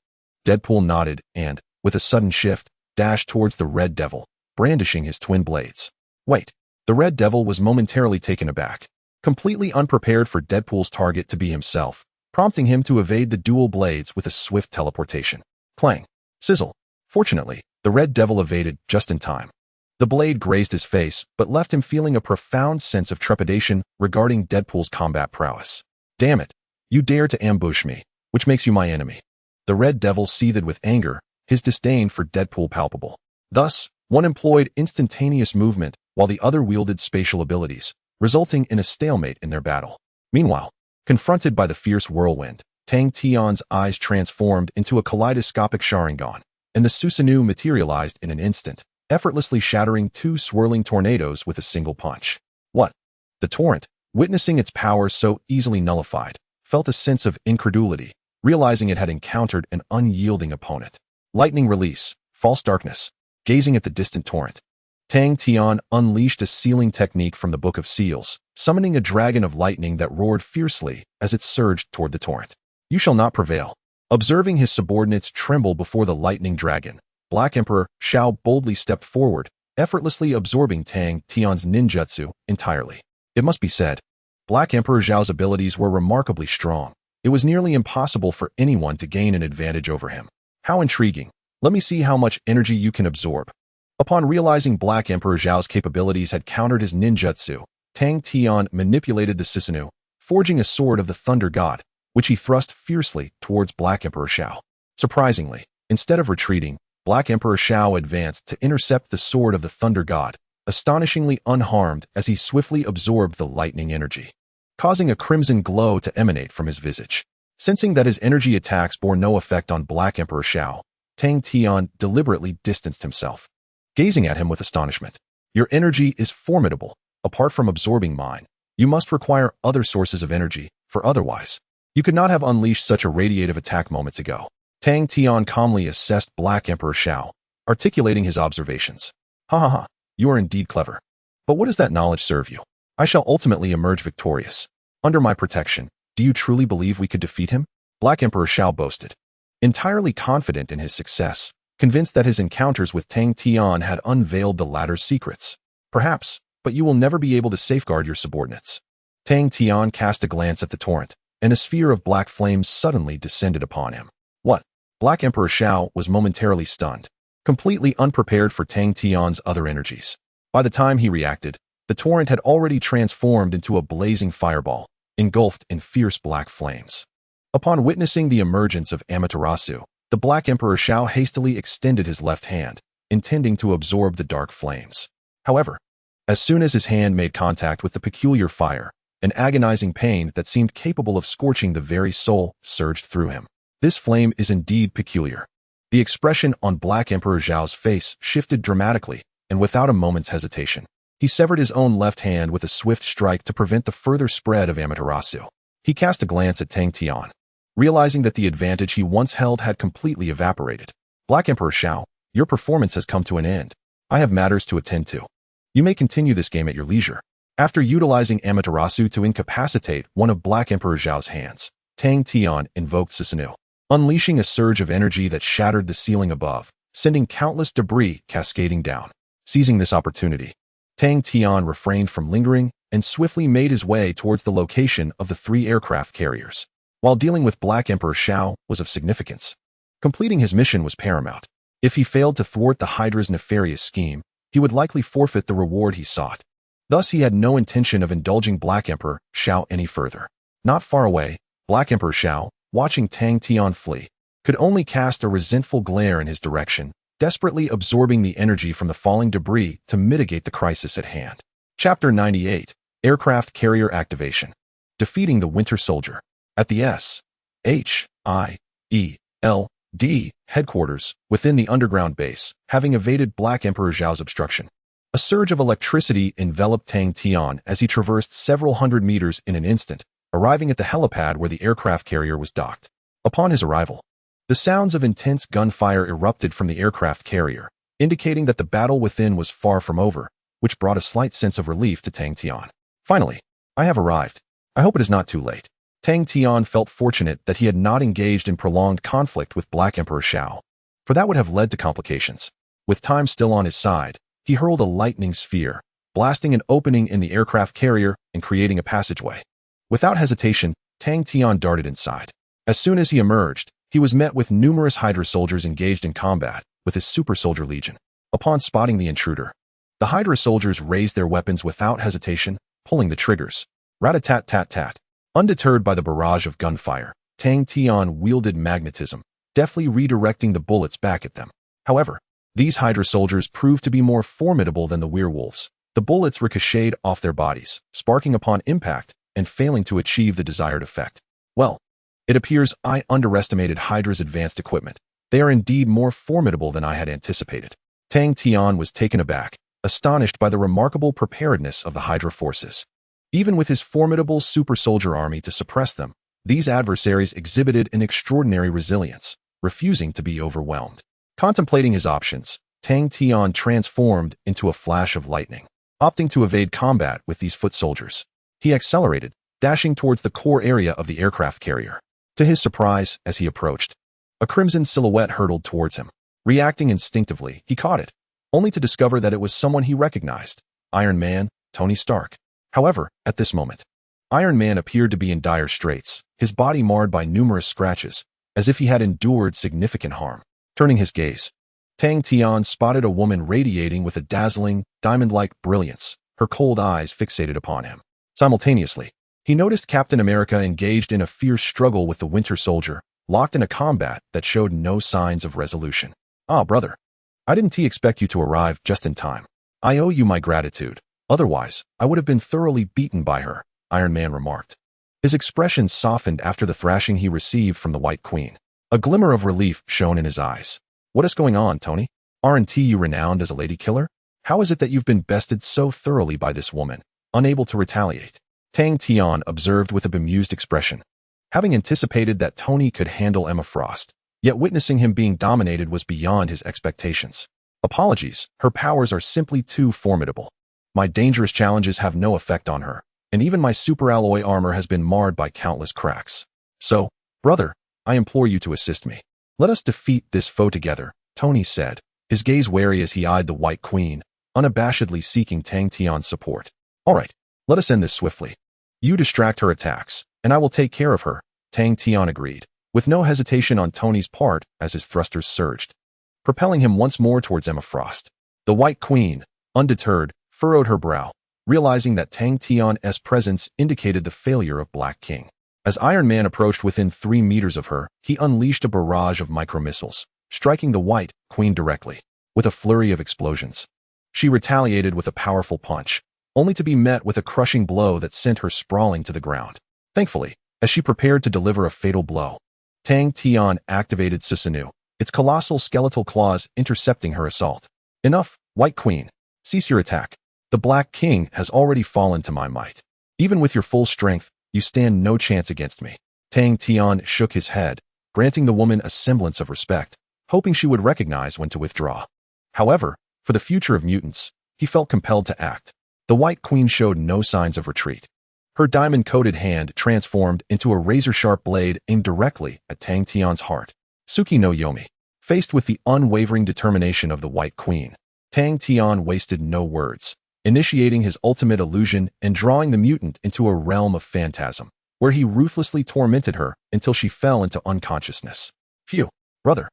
Deadpool nodded and, with a sudden shift, dashed towards the Red Devil, brandishing his twin blades. Wait. The Red Devil was momentarily taken aback, completely unprepared for Deadpool's target to be himself, prompting him to evade the dual blades with a swift teleportation. Clang. Sizzle. Fortunately, the Red Devil evaded just in time. The blade grazed his face, but left him feeling a profound sense of trepidation regarding Deadpool's combat prowess. Damn it. You dare to ambush me, which makes you my enemy. The Red Devil seethed with anger, his disdain for Deadpool palpable. Thus, one employed instantaneous movement, while the other wielded spatial abilities, resulting in a stalemate in their battle. Meanwhile, confronted by the fierce whirlwind, Tang Tian's eyes transformed into a kaleidoscopic Sharingan, and the Susanoo materialized in an instant, effortlessly shattering 2 swirling tornadoes with a single punch. What? The torrent, witnessing its power so easily nullified, felt a sense of incredulity, realizing it had encountered an unyielding opponent. Lightning release, false darkness. Gazing at the distant torrent, Tang Tian unleashed a sealing technique from the Book of Seals, summoning a dragon of lightning that roared fiercely as it surged toward the torrent. You shall not prevail. Observing his subordinates tremble before the lightning dragon, Black Emperor Shao boldly stepped forward, effortlessly absorbing Tang Tian's ninjutsu entirely. It must be said, Black Emperor Zhao's abilities were remarkably strong. It was nearly impossible for anyone to gain an advantage over him. How intriguing. Let me see how much energy you can absorb. Upon realizing Black Emperor Zhao's capabilities had countered his ninjutsu, Tang Tian manipulated the Susanoo, forging a sword of the Thunder God, which he thrust fiercely towards Black Emperor Shao. Surprisingly, instead of retreating, Black Emperor Shao advanced to intercept the sword of the Thunder God, astonishingly unharmed as he swiftly absorbed the lightning energy, causing a crimson glow to emanate from his visage. Sensing that his energy attacks bore no effect on Black Emperor Shao, Tang Tian deliberately distanced himself, gazing at him with astonishment. Your energy is formidable. Apart from absorbing mine, you must require other sources of energy, for otherwise, you could not have unleashed such a radiative attack moments ago. Tang Tian calmly assessed Black Emperor Shao, articulating his observations. Ha ha ha, you are indeed clever. But what does that knowledge serve you? I shall ultimately emerge victorious. Under my protection, do you truly believe we could defeat him? Black Emperor Shao boasted, entirely confident in his success, convinced that his encounters with Tang Tian had unveiled the latter's secrets. Perhaps, but you will never be able to safeguard your subordinates. Tang Tian cast a glance at the torrent, and a sphere of black flames suddenly descended upon him. What? Black Emperor Shao was momentarily stunned, completely unprepared for Tang Tian's other energies. By the time he reacted, the torrent had already transformed into a blazing fireball, engulfed in fierce black flames. Upon witnessing the emergence of Amaterasu, the Black Emperor Shao hastily extended his left hand, intending to absorb the dark flames. However, as soon as his hand made contact with the peculiar fire, an agonizing pain that seemed capable of scorching the very soul surged through him. This flame is indeed peculiar. The expression on Black Emperor Zhao's face shifted dramatically, and without a moment's hesitation, he severed his own left hand with a swift strike to prevent the further spread of Amaterasu. He cast a glance at Tang Tian, realizing that the advantage he once held had completely evaporated. Black Emperor Shao, your performance has come to an end. I have matters to attend to. You may continue this game at your leisure. After utilizing Amaterasu to incapacitate one of Black Emperor Zhao's hands, Tang Tian invoked Susanoo, unleashing a surge of energy that shattered the ceiling above, sending countless debris cascading down. Seizing this opportunity, Tang Tian refrained from lingering and swiftly made his way towards the location of the 3 aircraft carriers. While dealing with Black Emperor Shao was of significance, completing his mission was paramount. If he failed to thwart the Hydra's nefarious scheme, he would likely forfeit the reward he sought. Thus, he had no intention of indulging Black Emperor Shao any further. Not far away, Black Emperor Shao, watching Tang Tian flee, could only cast a resentful glare in his direction, desperately absorbing the energy from the falling debris to mitigate the crisis at hand. Chapter 98, Aircraft Carrier Activation. Defeating the Winter Soldier. At the S.H.I.E.L.D. headquarters, within the underground base, having evaded Black Emperor Zhao's obstruction, a surge of electricity enveloped Tang Tian as he traversed several hundred meters in an instant, arriving at the helipad where the aircraft carrier was docked. Upon his arrival, the sounds of intense gunfire erupted from the aircraft carrier, indicating that the battle within was far from over, which brought a slight sense of relief to Tang Tian. Finally, I have arrived. I hope it is not too late. Tang Tian felt fortunate that he had not engaged in prolonged conflict with Black Emperor Shao, for that would have led to complications. With time still on his side, he hurled a lightning sphere, blasting an opening in the aircraft carrier and creating a passageway. Without hesitation, Tang Tian darted inside. As soon as he emerged, he was met with numerous Hydra soldiers engaged in combat with his Super Soldier Legion. Upon spotting the intruder, the Hydra soldiers raised their weapons without hesitation, pulling the triggers. Rat-a-tat-tat-tat. Undeterred by the barrage of gunfire, Tang Tian wielded magnetism, deftly redirecting the bullets back at them. However, these Hydra soldiers proved to be more formidable than the werewolves. The bullets ricocheted off their bodies, sparking upon impact and failing to achieve the desired effect. Well, it appears I underestimated Hydra's advanced equipment. They are indeed more formidable than I had anticipated. Tang Tian was taken aback, astonished by the remarkable preparedness of the Hydra forces. Even with his formidable super soldier army to suppress them, these adversaries exhibited an extraordinary resilience, refusing to be overwhelmed. Contemplating his options, Tang Tian transformed into a flash of lightning, opting to evade combat with these foot soldiers. He accelerated, dashing towards the core area of the aircraft carrier. To his surprise, as he approached, a crimson silhouette hurtled towards him. Reacting instinctively, he caught it, only to discover that it was someone he recognized, Iron Man, Tony Stark. However, at this moment, Iron Man appeared to be in dire straits, his body marred by numerous scratches, as if he had endured significant harm. Turning his gaze, Tang Tian spotted a woman radiating with a dazzling, diamond-like brilliance, her cold eyes fixated upon him. Simultaneously, he noticed Captain America engaged in a fierce struggle with the Winter Soldier, locked in a combat that showed no signs of resolution. Ah, brother, I didn't expect you to arrive just in time. I owe you my gratitude. Otherwise, I would have been thoroughly beaten by her, Iron Man remarked. His expression softened after the thrashing he received from the White Queen. A glimmer of relief shone in his eyes. What is going on, Tony? Aren't you renowned as a lady killer? How is it that you've been bested so thoroughly by this woman, unable to retaliate? Tang Tian observed with a bemused expression. Having anticipated that Tony could handle Emma Frost, yet witnessing him being dominated was beyond his expectations. Apologies, her powers are simply too formidable. My dangerous challenges have no effect on her, and even my super alloy armor has been marred by countless cracks. So, brother, I implore you to assist me. Let us defeat this foe together, Tony said, his gaze wary as he eyed the White Queen, unabashedly seeking Tang Tian's support. All right, let us end this swiftly. You distract her attacks, and I will take care of her, Tang Tian agreed, with no hesitation on Tony's part as his thrusters surged, propelling him once more towards Emma Frost. The White Queen, undeterred, furrowed her brow, realizing that Tang Tian's presence indicated the failure of Black King. As Iron Man approached within 3 meters of her, he unleashed a barrage of micromissiles, striking the White Queen directly. With a flurry of explosions, she retaliated with a powerful punch, only to be met with a crushing blow that sent her sprawling to the ground. Thankfully, as she prepared to deliver a fatal blow, Tang Tian activated Susanoo, its colossal skeletal claws intercepting her assault. Enough, White Queen. Cease your attack. The Black King has already fallen to my might. Even with your full strength, you stand no chance against me. Tang Tian shook his head, granting the woman a semblance of respect, hoping she would recognize when to withdraw. However, for the future of mutants, he felt compelled to act. The White Queen showed no signs of retreat. Her diamond-coated hand transformed into a razor-sharp blade aimed directly at Tang Tian's heart. Suki no Yomi. Faced with the unwavering determination of the White Queen, Tang Tian wasted no words, initiating his ultimate illusion and drawing the mutant into a realm of phantasm, where he ruthlessly tormented her until she fell into unconsciousness. Phew, brother.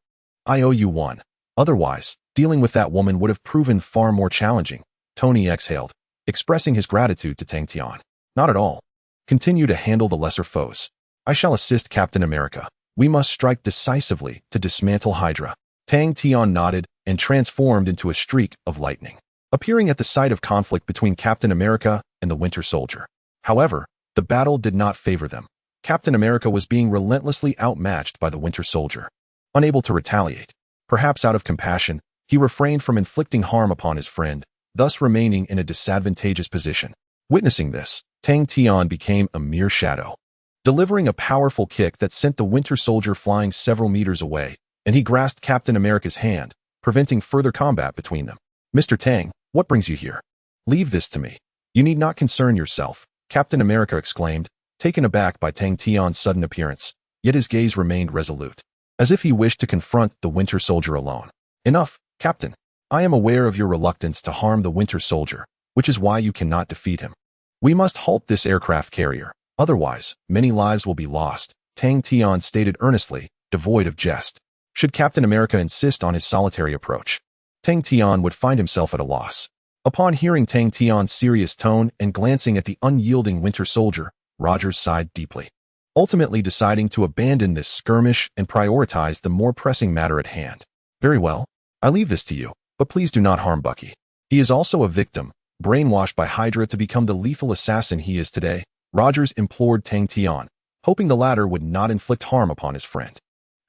I owe you one. Otherwise, dealing with that woman would have proven far more challenging, Tony exhaled, expressing his gratitude to Tang Tian. Not at all. Continue to handle the lesser foes. I shall assist Captain America. We must strike decisively to dismantle Hydra. Tang Tian nodded and transformed into a streak of lightning, appearing at the site of conflict between Captain America and the Winter Soldier. However, the battle did not favor them. Captain America was being relentlessly outmatched by the Winter Soldier. Unable to retaliate, perhaps out of compassion, he refrained from inflicting harm upon his friend, thus remaining in a disadvantageous position. Witnessing this, Tang Tian became a mere shadow, delivering a powerful kick that sent the Winter Soldier flying several meters away, and he grasped Captain America's hand, preventing further combat between them. Mr. Tang, what brings you here? Leave this to me. You need not concern yourself, Captain America exclaimed, taken aback by Tang Tian's sudden appearance, yet his gaze remained resolute, as if he wished to confront the Winter Soldier alone. Enough, Captain. I am aware of your reluctance to harm the Winter Soldier, which is why you cannot defeat him. We must halt this aircraft carrier, otherwise, many lives will be lost, Tang Tian stated earnestly, devoid of jest. Should Captain America insist on his solitary approach, Tang Tian would find himself at a loss. Upon hearing Tang Tian's serious tone and glancing at the unyielding Winter Soldier, Rogers sighed deeply, ultimately deciding to abandon this skirmish and prioritize the more pressing matter at hand. Very well, I leave this to you, but please do not harm Bucky. He is also a victim, brainwashed by Hydra to become the lethal assassin he is today, Rogers implored Tang Tian, hoping the latter would not inflict harm upon his friend.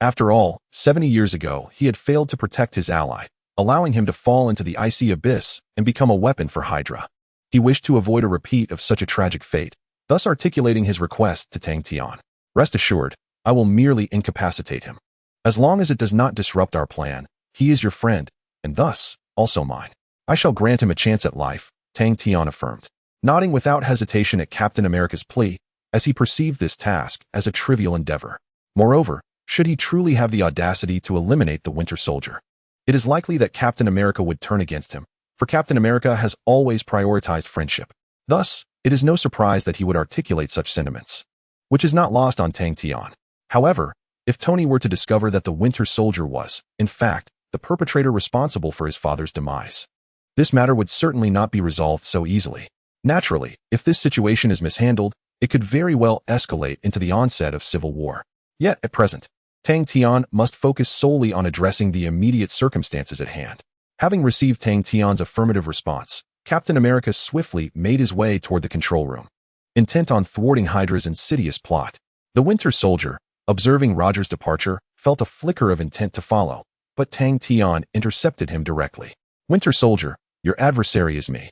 After all, 70 years ago, he had failed to protect his ally, allowing him to fall into the icy abyss and become a weapon for Hydra. He wished to avoid a repeat of such a tragic fate, thus articulating his request to Tang Tian. Rest assured, I will merely incapacitate him. As long as it does not disrupt our plan, he is your friend, and thus, also mine. I shall grant him a chance at life, Tang Tian affirmed, nodding without hesitation at Captain America's plea, as he perceived this task as a trivial endeavor. Moreover, should he truly have the audacity to eliminate the Winter Soldier, it is likely that Captain America would turn against him, for Captain America has always prioritized friendship. Thus, it is no surprise that he would articulate such sentiments, which is not lost on Tang Tian. However, if Tony were to discover that the Winter Soldier was, in fact, the perpetrator responsible for his father's demise, this matter would certainly not be resolved so easily. Naturally, if this situation is mishandled, it could very well escalate into the onset of civil war. Yet, at present, Tang Tian must focus solely on addressing the immediate circumstances at hand. Having received Tang Tian's affirmative response, Captain America swiftly made his way toward the control room, intent on thwarting Hydra's insidious plot. The Winter Soldier, observing Rogers' departure, felt a flicker of intent to follow, but Tang Tian intercepted him directly. Winter Soldier, your adversary is me.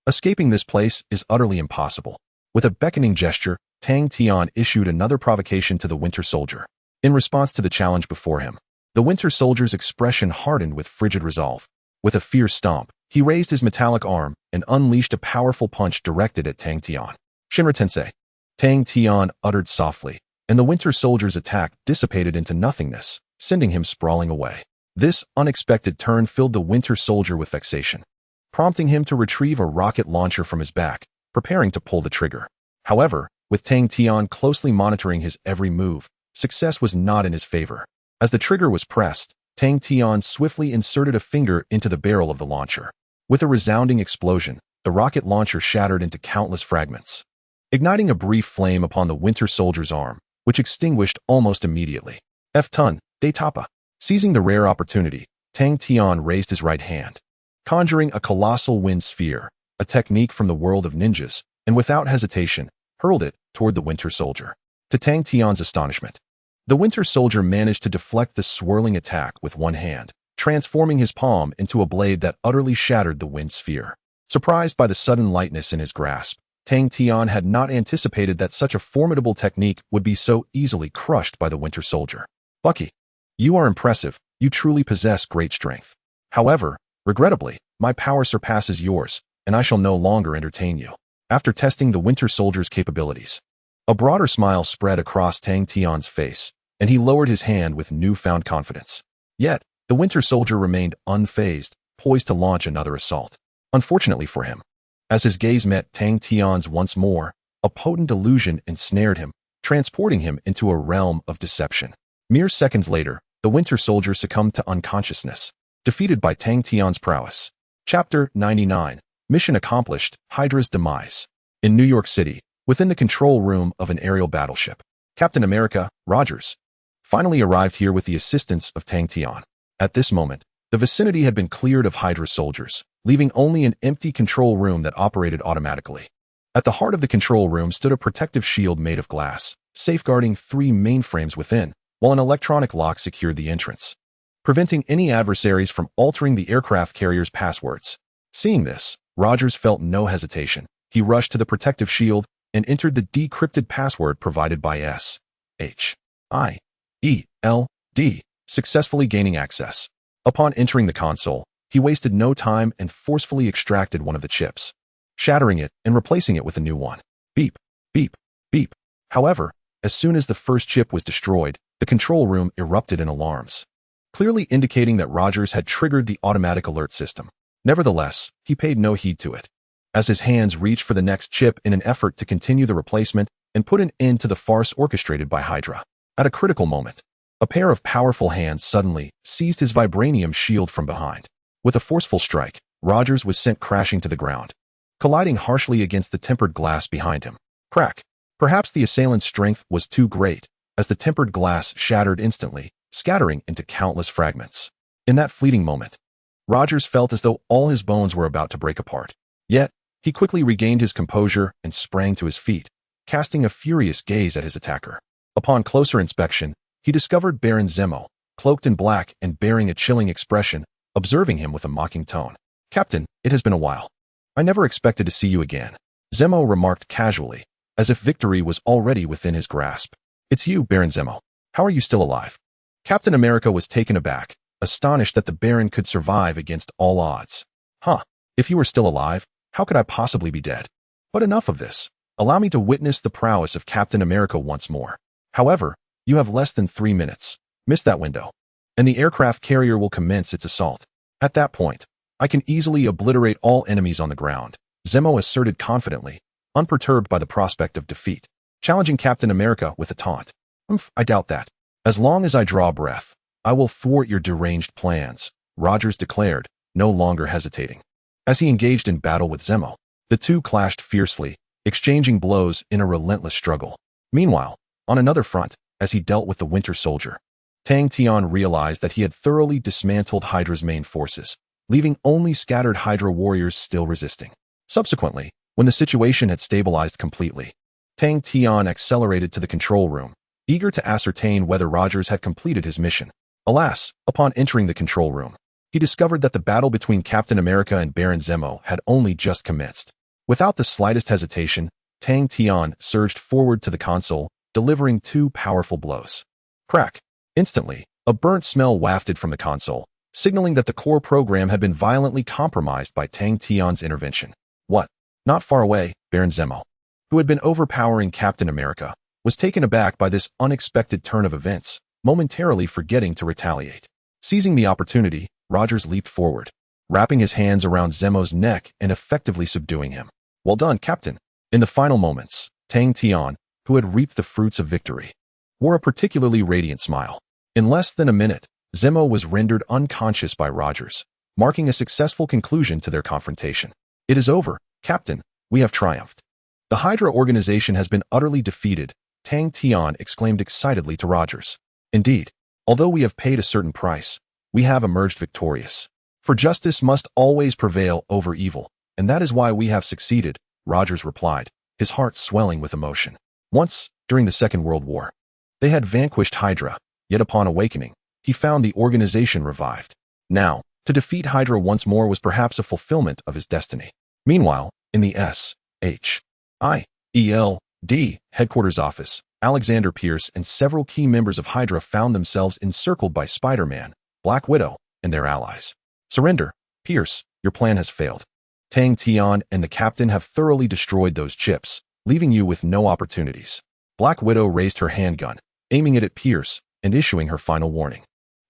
Escaping this place is utterly impossible. With a beckoning gesture, Tang Tian issued another provocation to the Winter Soldier. In response to the challenge before him, the Winter Soldier's expression hardened with frigid resolve. With a fierce stomp, he raised his metallic arm and unleashed a powerful punch directed at Tang Tian. Shinra Tensei. Tang Tian uttered softly, and the Winter Soldier's attack dissipated into nothingness, sending him sprawling away. This unexpected turn filled the Winter Soldier with vexation, prompting him to retrieve a rocket launcher from his back, preparing to pull the trigger. However, with Tang Tian closely monitoring his every move, success was not in his favor. As the trigger was pressed, Tang Tian swiftly inserted a finger into the barrel of the launcher. With a resounding explosion, the rocket launcher shattered into countless fragments, igniting a brief flame upon the Winter Soldier's arm, which extinguished almost immediately. F-Ton, de Tapa. Seizing the rare opportunity, Tang Tian raised his right hand, conjuring a colossal wind sphere, a technique from the world of ninjas, and without hesitation, hurled it toward the Winter Soldier. To Tang Tian's astonishment, the Winter Soldier managed to deflect the swirling attack with one hand, transforming his palm into a blade that utterly shattered the wind sphere. Surprised by the sudden lightness in his grasp, Tang Tian had not anticipated that such a formidable technique would be so easily crushed by the Winter Soldier. Bucky, you are impressive. You truly possess great strength. However, regrettably, my power surpasses yours, and I shall no longer entertain you. after testing the Winter Soldier's capabilities. A broader smile spread across Tang Tian's face, and he lowered his hand with newfound confidence. Yet, the Winter Soldier remained unfazed, poised to launch another assault. Unfortunately for him, as his gaze met Tang Tian's once more, a potent illusion ensnared him, transporting him into a realm of deception. Mere seconds later, the Winter Soldier succumbed to unconsciousness, defeated by Tang Tian's prowess. Chapter 99. Mission accomplished, Hydra's demise. In New York City, within the control room of an aerial battleship, Captain America, Rogers, finally arrived here with the assistance of Tang Tian. At this moment, the vicinity had been cleared of Hydra soldiers, leaving only an empty control room that operated automatically. At the heart of the control room stood a protective shield made of glass, safeguarding 3 mainframes within, while an electronic lock secured the entrance, preventing any adversaries from altering the aircraft carrier's passwords. Seeing this, Rogers felt no hesitation. He rushed to the protective shield and entered the decrypted password provided by S-H-I-E-L-D, successfully gaining access. Upon entering the console, he wasted no time and forcefully extracted one of the chips, shattering it and replacing it with a new one. Beep, beep, beep. However, as soon as the first chip was destroyed, the control room erupted in alarms, clearly indicating that Rogers had triggered the automatic alert system. Nevertheless, he paid no heed to it, as his hands reached for the next chip in an effort to continue the replacement and put an end to the farce orchestrated by Hydra. At a critical moment, a pair of powerful hands suddenly seized his vibranium shield from behind. With a forceful strike, Rogers was sent crashing to the ground, colliding harshly against the tempered glass behind him. Crack! Perhaps the assailant's strength was too great, as the tempered glass shattered instantly, scattering into countless fragments. In that fleeting moment, Rogers felt as though all his bones were about to break apart. Yet, he quickly regained his composure and sprang to his feet, casting a furious gaze at his attacker. Upon closer inspection, he discovered Baron Zemo, cloaked in black and bearing a chilling expression, observing him with a mocking tone. "Captain, it has been a while. I never expected to see you again," Zemo remarked casually, as if victory was already within his grasp. "It's you, Baron Zemo. How are you still alive?" Captain America was taken aback, astonished that the Baron could survive against all odds. "Huh, if you were still alive, how could I possibly be dead? But enough of this. Allow me to witness the prowess of Captain America once more. However, you have less than 3 minutes. Miss that window, and the aircraft carrier will commence its assault. At that point, I can easily obliterate all enemies on the ground," Zemo asserted confidently, unperturbed by the prospect of defeat, challenging Captain America with a taunt. I doubt that. As long as I draw breath, I will thwart your deranged plans," Rogers declared, no longer hesitating. As he engaged in battle with Zemo, the two clashed fiercely, exchanging blows in a relentless struggle. Meanwhile, on another front, as he dealt with the Winter Soldier, Tang Tian realized that he had thoroughly dismantled Hydra's main forces, leaving only scattered Hydra warriors still resisting. Subsequently, when the situation had stabilized completely, Tang Tian accelerated to the control room, eager to ascertain whether Rogers had completed his mission. Alas, upon entering the control room, he discovered that the battle between Captain America and Baron Zemo had only just commenced. Without the slightest hesitation, Tang Tian surged forward to the console, delivering 2 powerful blows. Crack! Instantly, a burnt smell wafted from the console, signaling that the core program had been violently compromised by Tang Tian's intervention. What? Not far away, Baron Zemo, who had been overpowering Captain America, was taken aback by this unexpected turn of events, momentarily forgetting to retaliate. Seizing the opportunity, Rogers leaped forward, wrapping his hands around Zemo's neck and effectively subduing him. "Well done, Captain." In the final moments, Tang Tian, who had reaped the fruits of victory, wore a particularly radiant smile. In less than a minute, Zemo was rendered unconscious by Rogers, marking a successful conclusion to their confrontation. "It is over, Captain. We have triumphed. The Hydra organization has been utterly defeated," Tang Tian exclaimed excitedly to Rogers. "Indeed, although we have paid a certain price, we have emerged victorious. For justice must always prevail over evil, and that is why we have succeeded," Rogers replied, his heart swelling with emotion. Once, during the Second World War, they had vanquished Hydra, yet upon awakening, he found the organization revived. Now, to defeat Hydra once more was perhaps a fulfillment of his destiny. Meanwhile, in the S-H-I-E-L-D headquarters office, Alexander Pierce and several key members of Hydra found themselves encircled by Spider-Man, Black Widow, and their allies. "Surrender, Pierce, your plan has failed," Tang Tian and the captain have thoroughly destroyed those chips, leaving you with no opportunities. Black Widow raised her handgun, aiming it at Pierce and issuing her final warning.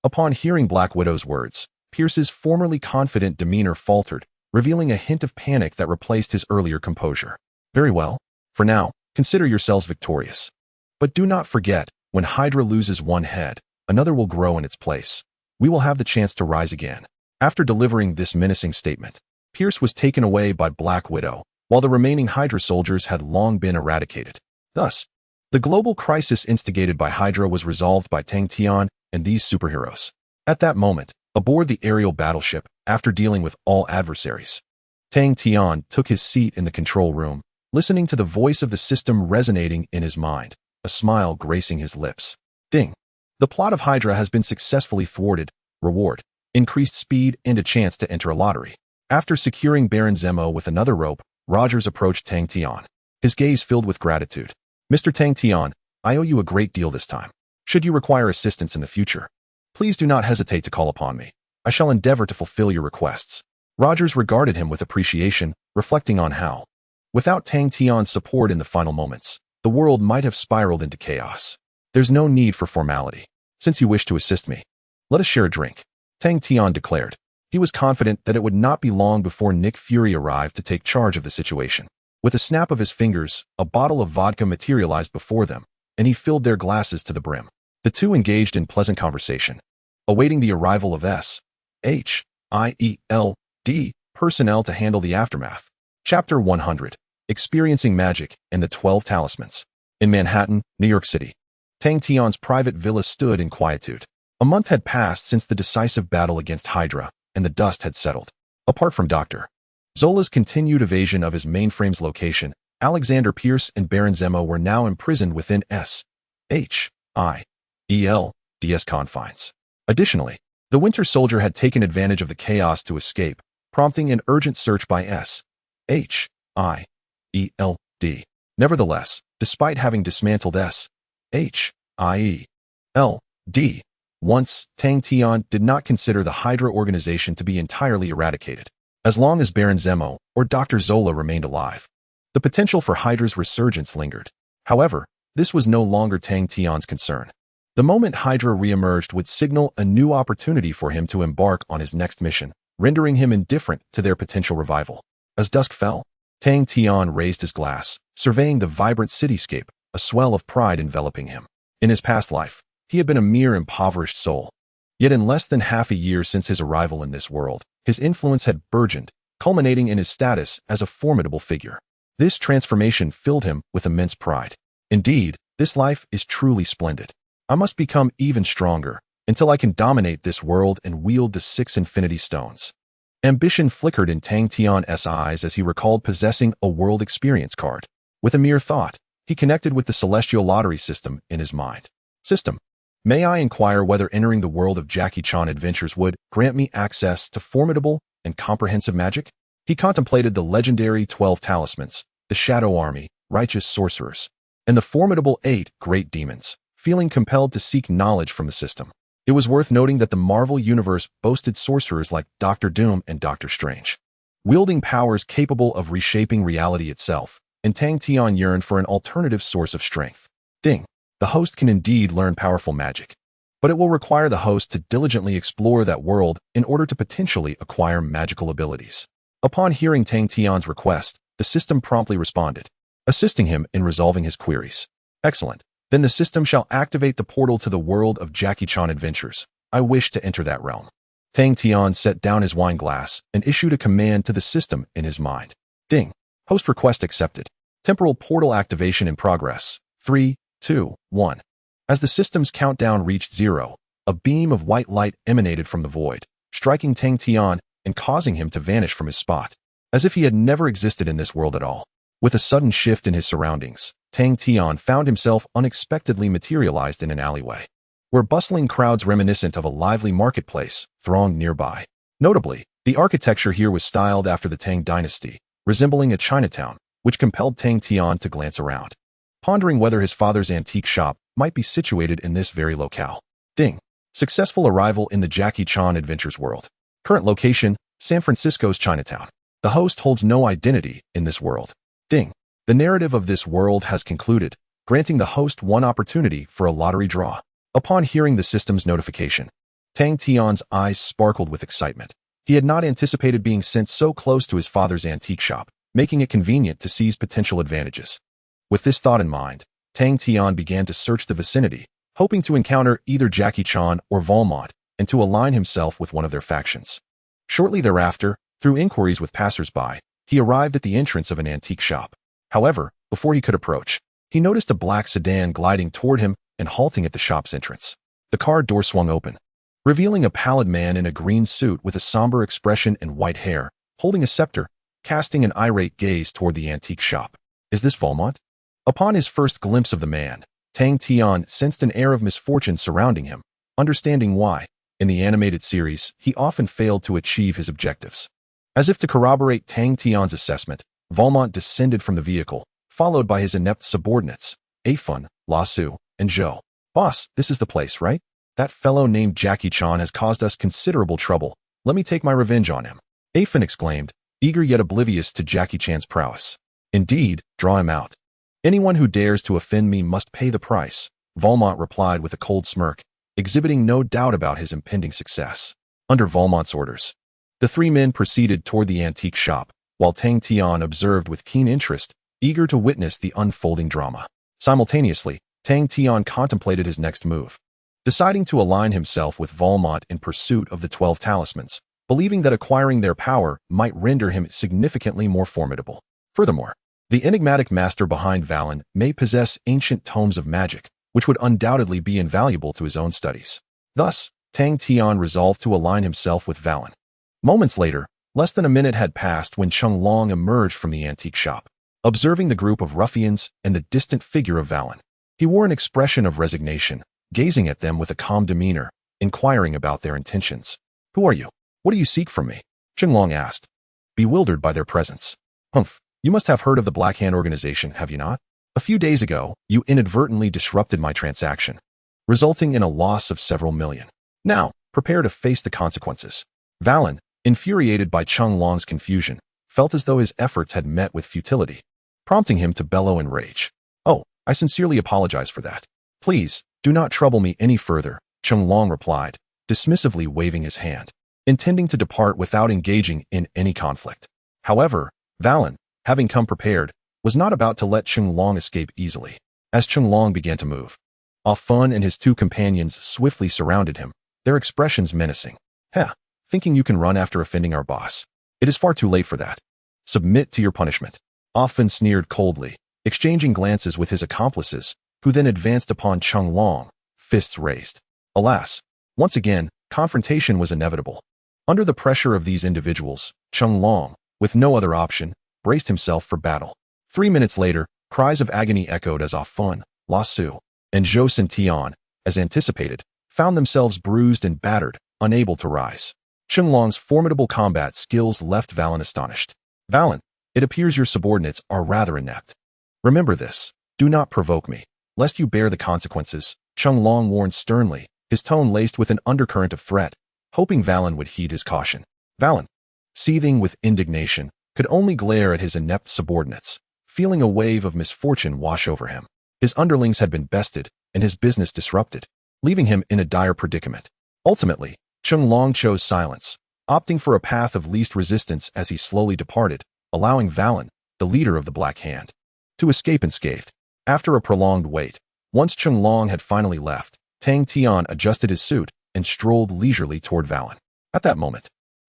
Upon hearing Black Widow's words, Pierce's formerly confident demeanor faltered, revealing a hint of panic that replaced his earlier composure. Very well. For now, consider yourselves victorious. But do not forget, when Hydra loses one head, another will grow in its place. We will have the chance to rise again. After delivering this menacing statement, Pierce was taken away by Black Widow, while the remaining Hydra soldiers had long been eradicated. Thus, the global crisis instigated by Hydra was resolved by Tang Tian and these superheroes. At that moment, aboard the aerial battleship, after dealing with all adversaries, Tang Tian took his seat in the control room, listening to the voice of the system resonating in his mind, a smile gracing his lips. Ding! The plot of Hydra has been successfully thwarted. Reward: increased speed and a chance to enter a lottery. After securing Baron Zemo with another rope, Rogers approached Tang Tian, his gaze filled with gratitude. Mr. Tang Tian, I owe you a great deal this time. Should you require assistance in the future, please do not hesitate to call upon me. I shall endeavor to fulfill your requests. Rogers regarded him with appreciation, reflecting on how, without Tang Tian's support in the final moments, the world might have spiraled into chaos. There's no need for formality. Since you wish to assist me, let us share a drink, Tang Tian declared. He was confident that it would not be long before Nick Fury arrived to take charge of the situation. With a snap of his fingers, a bottle of vodka materialized before them, and he filled their glasses to the brim. The two engaged in pleasant conversation, awaiting the arrival of SHIELD personnel to handle the aftermath. Chapter 100. Experiencing Magic and the 12 Talismans. In Manhattan, New York City, Tang Tian's private villa stood in quietude. A month had passed since the decisive battle against Hydra, and the dust had settled. Apart from Dr. Zola's continued evasion of his mainframe's location, Alexander Pierce and Baron Zemo were now imprisoned within SHIELD's confines. Additionally, the Winter Soldier had taken advantage of the chaos to escape, prompting an urgent search by SHIELD. Nevertheless, despite having dismantled SHIELD once, Tang Tian did not consider the Hydra organization to be entirely eradicated. As long as Baron Zemo or Dr. Zola remained alive, the potential for Hydra's resurgence lingered. However, this was no longer Tang Tian's concern. The moment Hydra reemerged would signal a new opportunity for him to embark on his next mission, rendering him indifferent to their potential revival. As dusk fell, Tang Tian raised his glass, surveying the vibrant cityscape, a swell of pride enveloping him. In his past life, he had been a mere impoverished soul. Yet in less than half a year since his arrival in this world, his influence had burgeoned, culminating in his status as a formidable figure. This transformation filled him with immense pride. Indeed, this life is truly splendid. I must become even stronger, until I can dominate this world and wield the 6 Infinity Stones. Ambition flickered in Tang Tian's eyes as he recalled possessing a world experience card. With a mere thought, he connected with the celestial lottery system in his mind. System, may I inquire whether entering the world of Jackie Chan adventures would grant me access to formidable and comprehensive magic? He contemplated the legendary 12 talismans, the Shadow Army, righteous sorcerers, and the formidable 8 great demons, feeling compelled to seek knowledge from the system. It was worth noting that the Marvel Universe boasted sorcerers like Doctor Doom and Doctor Strange, wielding powers capable of reshaping reality itself, and Tang Tian yearned for an alternative source of strength. Ding! The host can indeed learn powerful magic, but it will require the host to diligently explore that world in order to potentially acquire magical abilities. Upon hearing Tang Tian's request, the system promptly responded, assisting him in resolving his queries. Excellent. Then the system shall activate the portal to the world of Jackie Chan adventures. I wish to enter that realm. Tang Tian set down his wine glass and issued a command to the system in his mind. Ding. Host request accepted. Temporal portal activation in progress. 3, 2, 1. As the system's countdown reached 0, a beam of white light emanated from the void, striking Tang Tian and causing him to vanish from his spot, as if he had never existed in this world at all. With a sudden shift in his surroundings, Tang Tian found himself unexpectedly materialized in an alleyway, where bustling crowds reminiscent of a lively marketplace thronged nearby. Notably, the architecture here was styled after the Tang dynasty, resembling a Chinatown, which compelled Tang Tian to glance around, pondering whether his father's antique shop might be situated in this very locale. Ding. Successful arrival in the Jackie Chan Adventures world. Current location, San Francisco's Chinatown. The host holds no identity in this world. Ding. The narrative of this world has concluded, granting the host one opportunity for a lottery draw. Upon hearing the system's notification, Tang Tian's eyes sparkled with excitement. He had not anticipated being sent so close to his father's antique shop, making it convenient to seize potential advantages. With this thought in mind, Tang Tian began to search the vicinity, hoping to encounter either Jackie Chan or Valmont and to align himself with one of their factions. Shortly thereafter, through inquiries with passers-by, he arrived at the entrance of an antique shop. However, before he could approach, he noticed a black sedan gliding toward him and halting at the shop's entrance. The car door swung open, revealing a pallid man in a green suit with a somber expression and white hair, holding a scepter, casting an irate gaze toward the antique shop. Is this Valmont? Upon his first glimpse of the man, Tang Tian sensed an air of misfortune surrounding him, understanding why, in the animated series, he often failed to achieve his objectives. As if to corroborate Tang Tian's assessment, Valmont descended from the vehicle, followed by his inept subordinates, Afun, Lasu, and Zhou. Boss, this is the place, right? That fellow named Jackie Chan has caused us considerable trouble. Let me take my revenge on him. Afun exclaimed, eager yet oblivious to Jackie Chan's prowess. Indeed, draw him out. Anyone who dares to offend me must pay the price, Valmont replied with a cold smirk, exhibiting no doubt about his impending success. Under Valmont's orders, the three men proceeded toward the antique shop, while Tang Tian observed with keen interest, eager to witness the unfolding drama. Simultaneously, Tang Tian contemplated his next move, deciding to align himself with Valmont in pursuit of the 12 talismans, believing that acquiring their power might render him significantly more formidable. Furthermore, the enigmatic master behind Valen may possess ancient tomes of magic, which would undoubtedly be invaluable to his own studies. Thus, Tang Tian resolved to align himself with Valen. Moments later, less than a minute had passed when Chung Long emerged from the antique shop, observing the group of ruffians and the distant figure of Valen. He wore an expression of resignation, gazing at them with a calm demeanor, inquiring about their intentions. Who are you? What do you seek from me? Chung Long asked, bewildered by their presence. Humph, you must have heard of the Black Hand organization, have you not? A few days ago, you inadvertently disrupted my transaction, resulting in a loss of several million. Now, prepare to face the consequences. Valen, infuriated by Chung Long's confusion, felt as though his efforts had met with futility, prompting him to bellow in rage. Oh, I sincerely apologize for that. Please, do not trouble me any further, Chung Long replied, dismissively waving his hand, intending to depart without engaging in any conflict. However, Valen, having come prepared, was not about to let Chung Long escape easily. As Chung Long began to move, Afun and his two companions swiftly surrounded him, their expressions menacing. Heh, thinking you can run after offending our boss. It is far too late for that. Submit to your punishment. Afun sneered coldly, exchanging glances with his accomplices, who then advanced upon Chung Long, fists raised. Alas, once again, confrontation was inevitable. Under the pressure of these individuals, Chung Long, with no other option, braced himself for battle. 3 minutes later, cries of agony echoed as Afun, Lasu, and Zhou Tian, as anticipated, found themselves bruised and battered, unable to rise. Chung Long's formidable combat skills left Valen astonished. Valen, it appears your subordinates are rather inept. Remember this, do not provoke me, lest you bear the consequences, Chung Long warned sternly, his tone laced with an undercurrent of threat, hoping Valen would heed his caution. Valen, seething with indignation, could only glare at his inept subordinates, feeling a wave of misfortune wash over him. His underlings had been bested, and his business disrupted, leaving him in a dire predicament. Ultimately, Chung Long chose silence, opting for a path of least resistance as he slowly departed, allowing Valen, the leader of the Black Hand, to escape unscathed. After a prolonged wait, once Chung Long had finally left, Tang Tian adjusted his suit and strolled leisurely toward Valen. At that moment,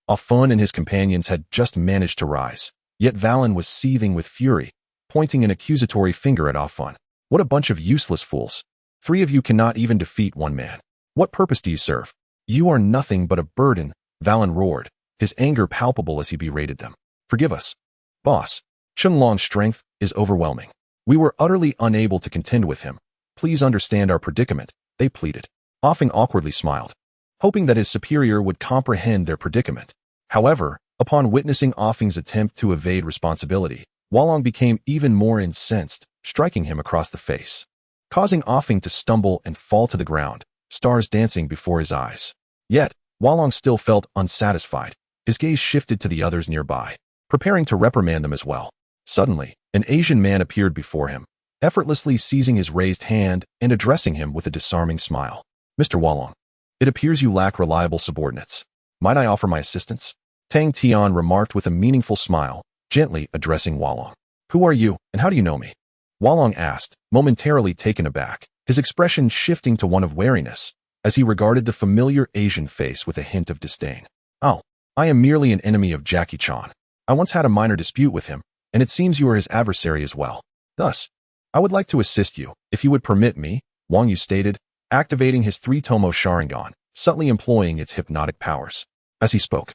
Afun and his companions had just managed to rise, yet Valen was seething with fury, pointing an accusatory finger at Afun. What a bunch of useless fools. 3 of you cannot even defeat one man. What purpose do you serve? You are nothing but a burden, Valen roared, his anger palpable as he berated them. Forgive us, boss. Chung Long's strength is overwhelming. We were utterly unable to contend with him. Please understand our predicament, they pleaded. Afun awkwardly smiled, hoping that his superior would comprehend their predicament. However, upon witnessing Afun's attempt to evade responsibility, Walong became even more incensed, striking him across the face, causing Afun to stumble and fall to the ground, stars dancing before his eyes. Yet, Walong still felt unsatisfied. His gaze shifted to the others nearby. preparing to reprimand them as well. Suddenly, an Asian man appeared before him, effortlessly seizing his raised hand and addressing him with a disarming smile. Mr. Wolong, it appears you lack reliable subordinates. Might I offer my assistance? Tang Tian remarked with a meaningful smile, gently addressing Wolong. Who are you, and how do you know me? Wolong asked, momentarily taken aback, his expression shifting to one of wariness, as he regarded the familiar Asian face with a hint of disdain. Oh, I am merely an enemy of Jackie Chan. I once had a minor dispute with him, and it seems you are his adversary as well. Thus, I would like to assist you, if you would permit me, Wang Yu stated, activating his three-tomo Sharingan, subtly employing its hypnotic powers. As he spoke,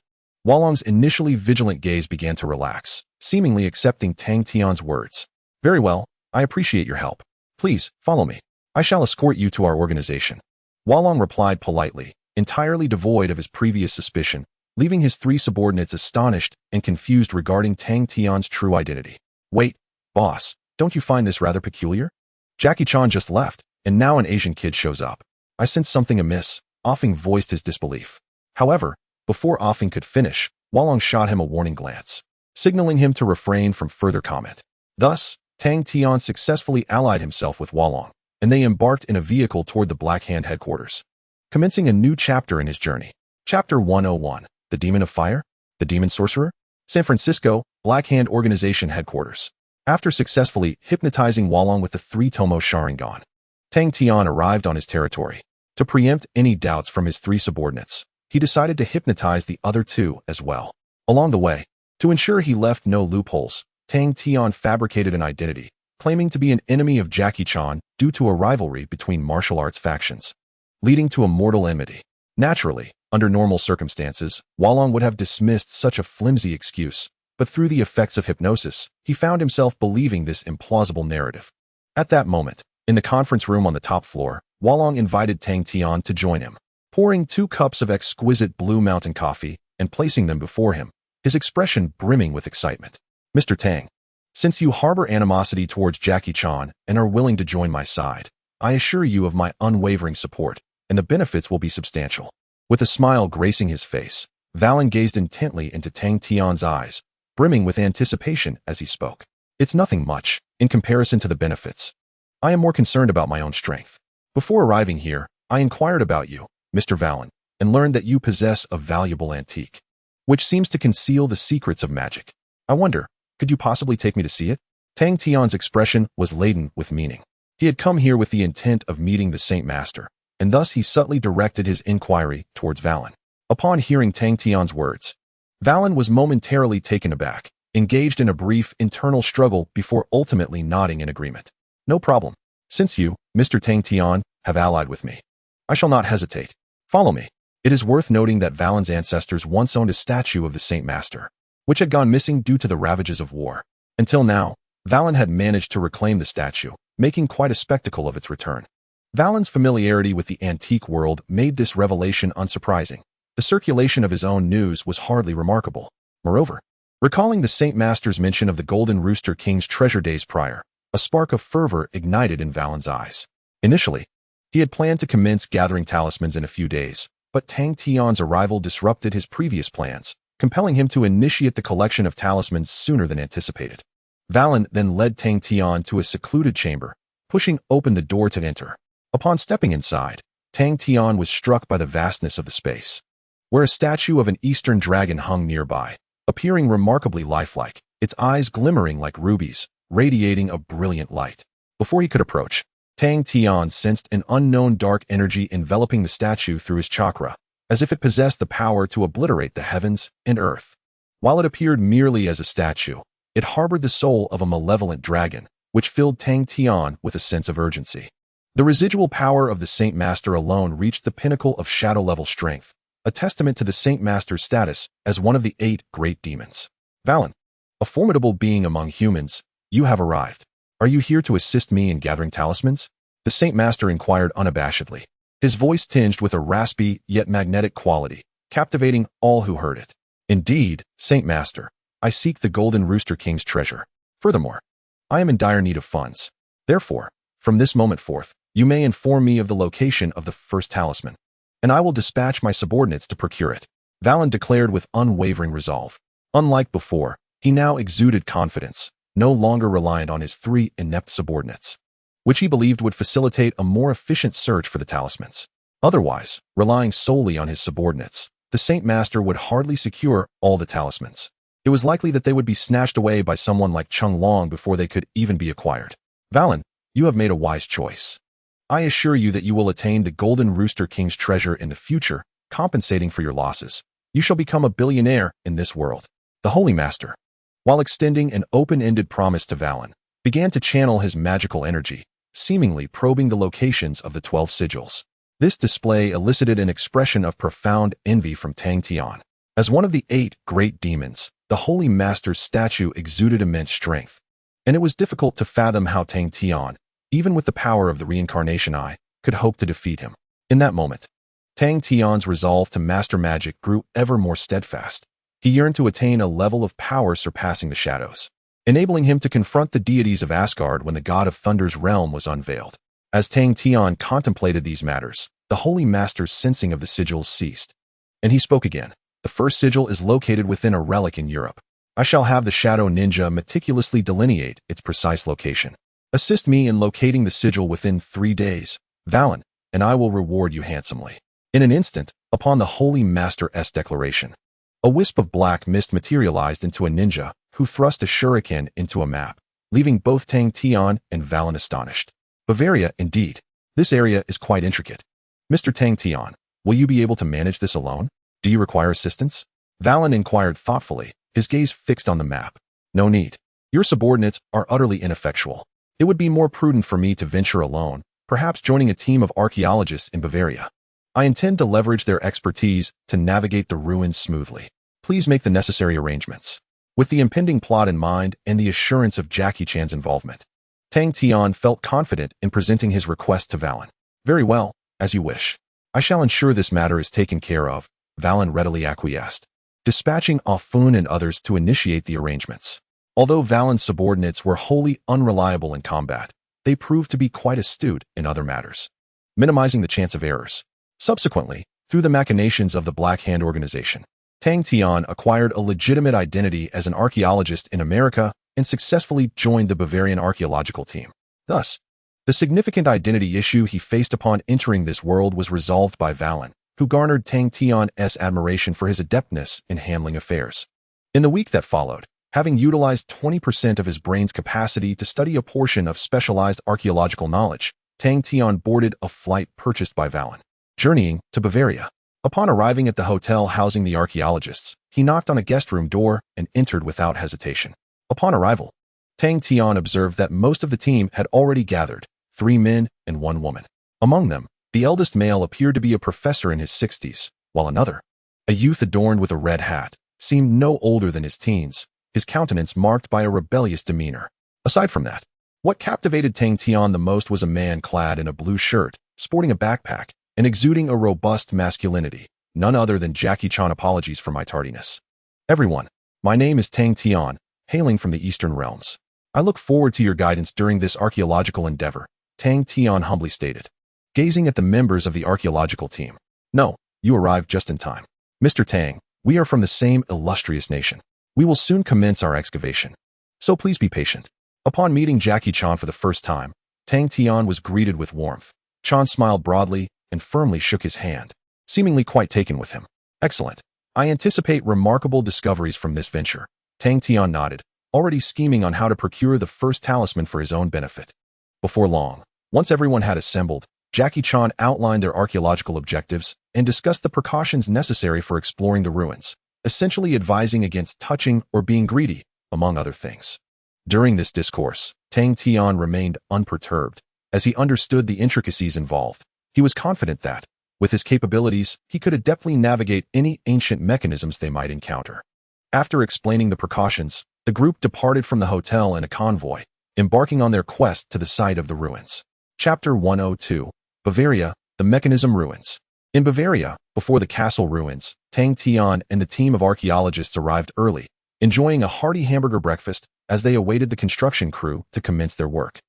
Wolong's initially vigilant gaze began to relax, seemingly accepting Tang Tian's words. Very well, I appreciate your help. Please, follow me. I shall escort you to our organization. Wolong replied politely, entirely devoid of his previous suspicion, leaving his three subordinates astonished and confused regarding Tang Tian's true identity. Wait, boss, don't you find this rather peculiar? Jackie Chan just left, and now an Asian kid shows up. I sense something amiss. Offing voiced his disbelief. However, before Offing could finish, Wolong shot him a warning glance, signaling him to refrain from further comment. Thus, Tang Tian successfully allied himself with Wolong, and they embarked in a vehicle toward the Black Hand headquarters, commencing a new chapter in his journey. Chapter 101, The Demon of Fire? The Demon Sorcerer? San Francisco, Black Hand Organization Headquarters. After successfully hypnotizing Wolong with the three-tomo Sharingan, Tang Tian arrived on his territory. To preempt any doubts from his three subordinates, he decided to hypnotize the other two as well. Along the way, to ensure he left no loopholes, Tang Tian fabricated an identity, claiming to be an enemy of Jackie Chan due to a rivalry between martial arts factions, leading to a mortal enmity. Naturally, under normal circumstances, Wolong would have dismissed such a flimsy excuse, but through the effects of hypnosis, he found himself believing this implausible narrative. At that moment, in the conference room on the top floor, Wolong invited Tang Tian to join him, pouring 2 cups of exquisite Blue Mountain coffee and placing them before him, his expression brimming with excitement. Mr. Tang, since you harbor animosity towards Jackie Chan and are willing to join my side, I assure you of my unwavering support, and the benefits will be substantial. With a smile gracing his face, Valen gazed intently into Tang Tian's eyes, brimming with anticipation as he spoke. It's nothing much, in comparison to the benefits. I am more concerned about my own strength. Before arriving here, I inquired about you, Mr. Valen, and learned that you possess a valuable antique, which seems to conceal the secrets of magic. I wonder, could you possibly take me to see it? Tang Tian's expression was laden with meaning. He had come here with the intent of meeting the Saint Master, and thus he subtly directed his inquiry towards Valen. Upon hearing Tang Tian's words, Valen was momentarily taken aback, engaged in a brief internal struggle before ultimately nodding in agreement. No problem. Since you, Mr. Tang Tian, have allied with me, I shall not hesitate. Follow me. It is worth noting that Valen's ancestors once owned a statue of the Saint Master, which had gone missing due to the ravages of war. Until now, Valen had managed to reclaim the statue, making quite a spectacle of its return. Valen's familiarity with the antique world made this revelation unsurprising. The circulation of his own news was hardly remarkable. Moreover, recalling the Saint Master's mention of the Golden Rooster King's treasure days prior, a spark of fervor ignited in Valen's eyes. Initially, he had planned to commence gathering talismans in a few days, but Tang Tian's arrival disrupted his previous plans, compelling him to initiate the collection of talismans sooner than anticipated. Valen then led Tang Tian to a secluded chamber, pushing open the door to enter. Upon stepping inside, Tang Tian was struck by the vastness of the space, where a statue of an eastern dragon hung nearby, appearing remarkably lifelike, its eyes glimmering like rubies, radiating a brilliant light. Before he could approach, Tang Tian sensed an unknown dark energy enveloping the statue through his chakra, as if it possessed the power to obliterate the heavens and earth. While it appeared merely as a statue, it harbored the soul of a malevolent dragon, which filled Tang Tian with a sense of urgency. The residual power of the Saint Master alone reached the pinnacle of shadow-level strength, a testament to the Saint Master's status as one of the 8 great demons. Valen, a formidable being among humans, you have arrived. Are you here to assist me in gathering talismans? The Saint Master inquired unabashedly, his voice tinged with a raspy yet magnetic quality, captivating all who heard it. Indeed, Saint Master, I seek the Golden Rooster King's treasure. Furthermore, I am in dire need of funds. Therefore, from this moment forth, you may inform me of the location of the first talisman, and I will dispatch my subordinates to procure it. Valen declared with unwavering resolve. Unlike before, He now exuded confidence, no longer reliant on his 3 inept subordinates, which he believed would facilitate a more efficient search for the talismans. Otherwise, relying solely on his subordinates, the Saint Master would hardly secure all the talismans. It was likely that they would be snatched away by someone like Chung Long before they could even be acquired. Valen, you have made a wise choice. I assure you that you will attain the Golden Rooster King's treasure in the future, compensating for your losses. You shall become a billionaire in this world. The Holy Master, while extending an open-ended promise to Valen, began to channel his magical energy, seemingly probing the locations of the 12 sigils. This display elicited an expression of profound envy from Tang Tian. As one of the 8 great demons, the Holy Master's statue exuded immense strength, and it was difficult to fathom how Tang Tian, even with the power of the reincarnation eye, could hope to defeat him. In that moment, Tang Tian's resolve to master magic grew ever more steadfast. He yearned to attain a level of power surpassing the shadows, enabling him to confront the deities of Asgard when the god of Thunder's realm was unveiled. As Tang Tian contemplated these matters, the Holy Master's sensing of the sigils ceased, and he spoke again. The first sigil is located within a relic in Europe. I shall have the Shadow Ninja meticulously delineate its precise location. Assist me in locating the sigil within 3 days, Valen, and I will reward you handsomely. In an instant, upon the Holy Master's declaration, a wisp of black mist materialized into a ninja who thrust a shuriken into a map, leaving both Tang Tian and Valen astonished. Bavaria, indeed. This area is quite intricate. Mr. Tang Tian, will you be able to manage this alone? Do you require assistance? Valen inquired thoughtfully, his gaze fixed on the map. No need. Your subordinates are utterly ineffectual. It would be more prudent for me to venture alone, perhaps joining a team of archaeologists in Bavaria. I intend to leverage their expertise to navigate the ruins smoothly. Please make the necessary arrangements. With the impending plot in mind and the assurance of Jackie Chan's involvement, Tang Tian felt confident in presenting his request to Valen. Very well, as you wish. I shall ensure this matter is taken care of, Valen readily acquiesced, dispatching Afun and others to initiate the arrangements. Although Valen's subordinates were wholly unreliable in combat, they proved to be quite astute in other matters, minimizing the chance of errors. Subsequently, through the machinations of the Black Hand organization, Tang Tian acquired a legitimate identity as an archaeologist in America and successfully joined the Bavarian archaeological team. Thus, the significant identity issue he faced upon entering this world was resolved by Valen, who garnered Tang Tian's admiration for his adeptness in handling affairs. In the week that followed, having utilized 20% of his brain's capacity to study a portion of specialized archaeological knowledge, Tang Tian boarded a flight purchased by Valen, journeying to Bavaria. Upon arriving at the hotel housing the archaeologists, he knocked on a guest room door and entered without hesitation. Upon arrival, Tang Tian observed that most of the team had already gathered, 3 men and 1 woman. Among them, the eldest male appeared to be a professor in his 60s, while another, a youth adorned with a red hat, seemed no older than his teens, his countenance marked by a rebellious demeanor. Aside from that, what captivated Tang Tian the most was a man clad in a blue shirt, sporting a backpack, and exuding a robust masculinity, none other than Jackie Chan. Apologies for my tardiness. Everyone, my name is Tang Tian, hailing from the Eastern Realms. I look forward to your guidance during this archaeological endeavor, Tang Tian humbly stated, gazing at the members of the archaeological team. No, you arrived just in time. Mr. Tang, we are from the same illustrious nation. We will soon commence our excavation, so please be patient. Upon meeting Jackie Chan for the first time, Tang Tian was greeted with warmth. Chan smiled broadly and firmly shook his hand, seemingly quite taken with him. Excellent. I anticipate remarkable discoveries from this venture. Tang Tian nodded, already scheming on how to procure the first talisman for his own benefit. Before long, once everyone had assembled, Jackie Chan outlined their archaeological objectives and discussed the precautions necessary for exploring the ruins, essentially advising against touching or being greedy, among other things. During this discourse, Tang Tian remained unperturbed, as he understood the intricacies involved. He was confident that, with his capabilities, he could adeptly navigate any ancient mechanisms they might encounter. After explaining the precautions, the group departed from the hotel in a convoy, embarking on their quest to the site of the ruins. Chapter 102, Bavaria, the Mechanism Ruins. In Bavaria, before the castle ruins, Tang Tian and the team of archaeologists arrived early, enjoying a hearty hamburger breakfast as they awaited the construction crew to commence their work.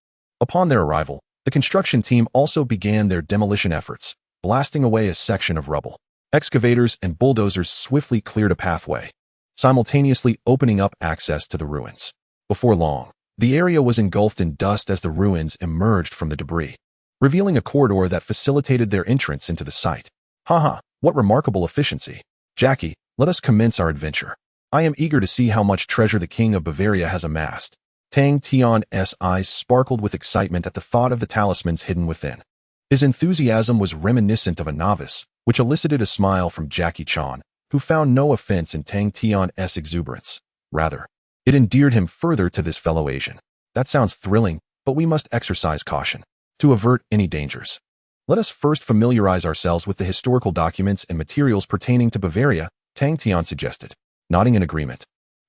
Upon their arrival, the construction team also began their demolition efforts, blasting away a section of rubble. Excavators and bulldozers swiftly cleared a pathway, simultaneously opening up access to the ruins. Before long, the area was engulfed in dust as the ruins emerged from the debris, revealing a corridor that facilitated their entrance into the site. Haha, what remarkable efficiency. Jackie, let us commence our adventure. I am eager to see how much treasure the King of Bavaria has amassed. Tang Tian's eyes sparkled with excitement at the thought of the talismans hidden within. His enthusiasm was reminiscent of a novice, which elicited a smile from Jackie Chan, who found no offense in Tang Tian's exuberance. Rather, it endeared him further to this fellow Asian. That sounds thrilling, but we must exercise caution to avert any dangers. Let us first familiarize ourselves with the historical documents and materials pertaining to Bavaria, Tang Tian suggested. Nodding in agreement,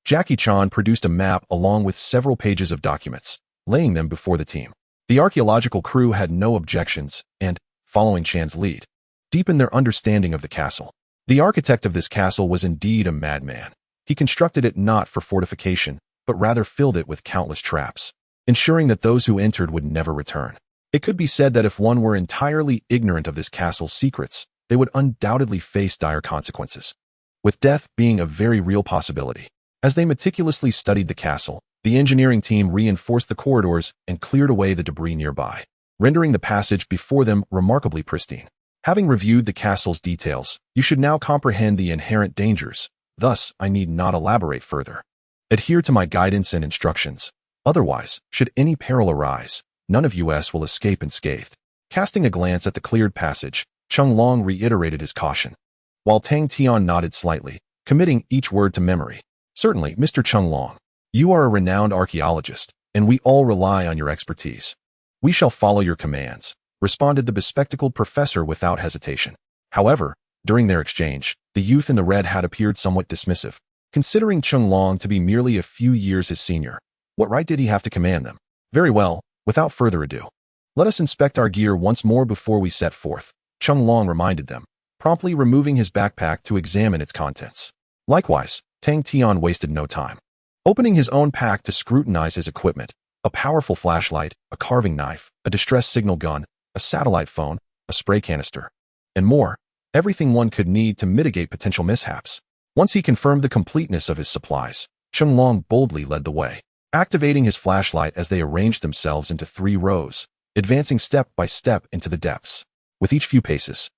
Jackie Chan produced a map along with several pages of documents, laying them before the team. The archaeological crew had no objections and, following Chan's lead, deepened their understanding of the castle. The architect of this castle was indeed a madman. He constructed it not for fortification, but rather filled it with countless traps, ensuring that those who entered would never return. It could be said that if one were entirely ignorant of this castle's secrets, they would undoubtedly face dire consequences, with death being a very real possibility. As they meticulously studied the castle, the engineering team reinforced the corridors and cleared away the debris nearby, rendering the passage before them remarkably pristine. Having reviewed the castle's details, you should now comprehend the inherent dangers. Thus, I need not elaborate further. Adhere to my guidance and instructions. Otherwise, should any peril arise, none of us will escape unscathed. Casting a glance at the cleared passage, Chung Long reiterated his caution, while Tang Tian nodded slightly, committing each word to memory. Certainly, Mr. Chung Long. You are a renowned archaeologist, and we all rely on your expertise. We shall follow your commands, responded the bespectacled professor without hesitation. However, during their exchange, the youth in the red hat appeared somewhat dismissive, considering Chung Long to be merely a few years his senior. What right did he have to command them? Very well, without further ado, let us inspect our gear once more before we set forth, Chung Long reminded them, promptly removing his backpack to examine its contents. Likewise, Tang Tian wasted no time, opening his own pack to scrutinize his equipment: a powerful flashlight, a carving knife, a distress signal gun, a satellite phone, a spray canister, and more, everything one could need to mitigate potential mishaps. Once he confirmed the completeness of his supplies, Chung Long boldly led the way, activating his flashlight as they arranged themselves into 3 rows, advancing step by step into the depths. With each few paces,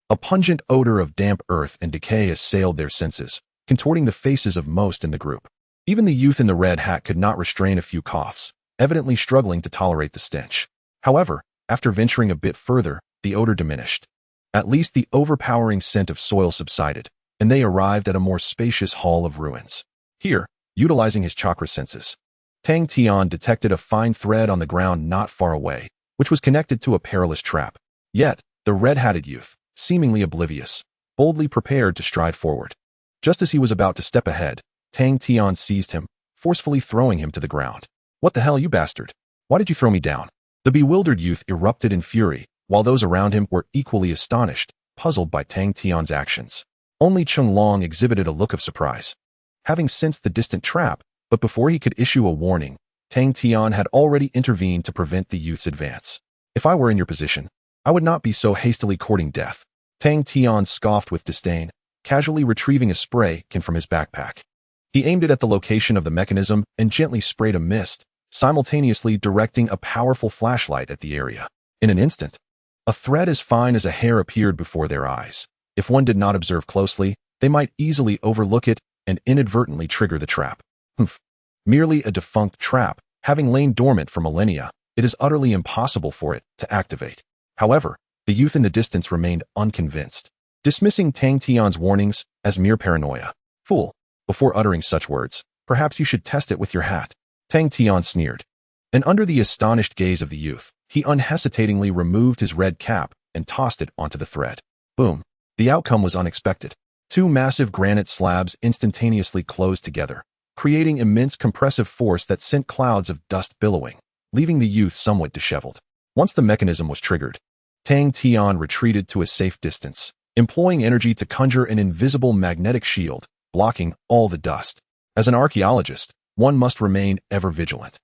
a pungent odor of damp earth and decay assailed their senses, contorting the faces of most in the group. Even the youth in the red hat could not restrain a few coughs, evidently struggling to tolerate the stench. However, after venturing a bit further, the odor diminished. At least the overpowering scent of soil subsided, and they arrived at a more spacious hall of ruins. Here, utilizing his chakra senses, Tang Tian detected a fine thread on the ground not far away, which was connected to a perilous trap. Yet, the red-hatted youth, seemingly oblivious, boldly prepared to stride forward. Just as he was about to step ahead, Tang Tian seized him, forcefully throwing him to the ground. What the hell, you bastard? Why did you throw me down? The bewildered youth erupted in fury, while those around him were equally astonished, puzzled by Tang Tian's actions. Only Chung Long exhibited a look of surprise, having sensed the distant trap, but before he could issue a warning, Tang Tian had already intervened to prevent the youth's advance. If I were in your position, I would not be so hastily courting death. Tang Tian scoffed with disdain, casually retrieving a spray can from his backpack. He aimed it at the location of the mechanism and gently sprayed a mist, simultaneously directing a powerful flashlight at the area. In an instant, a thread as fine as a hair appeared before their eyes. If one did not observe closely, they might easily overlook it and inadvertently trigger the trap. Merely a defunct trap, having lain dormant for millennia, it is utterly impossible for it to activate. However, the youth in the distance remained unconvinced, dismissing Tang Tian's warnings as mere paranoia. Fool, before uttering such words, perhaps you should test it with your hat, Tang Tian sneered. And under the astonished gaze of the youth, he unhesitatingly removed his red cap and tossed it onto the thread. Boom. The outcome was unexpected. 2 massive granite slabs instantaneously closed together, creating immense compressive force that sent clouds of dust billowing, leaving the youth somewhat disheveled. Once the mechanism was triggered, Tang Tian retreated to a safe distance, employing energy to conjure an invisible magnetic shield, blocking all the dust. As an archaeologist, one must remain ever vigilant,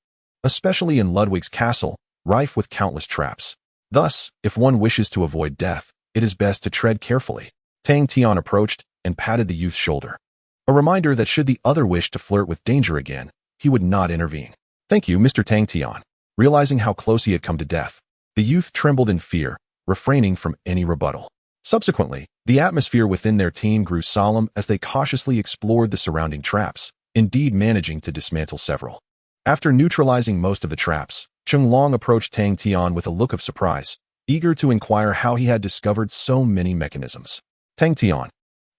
especially in Ludwig's castle, rife with countless traps. Thus, if one wishes to avoid death, it is best to tread carefully. Tang Tian approached and patted the youth's shoulder, A reminder that should the other wish to flirt with danger again, he would not intervene. Thank you, Mr. Tang Tian. Realizing how close he had come to death, the youth trembled in fear, refraining from any rebuttal. Subsequently, the atmosphere within their team grew solemn as they cautiously explored the surrounding traps, indeed managing to dismantle several. After neutralizing most of the traps, Chung Long approached Tang Tian with a look of surprise, eager to inquire how he had discovered so many mechanisms. Tang Tian,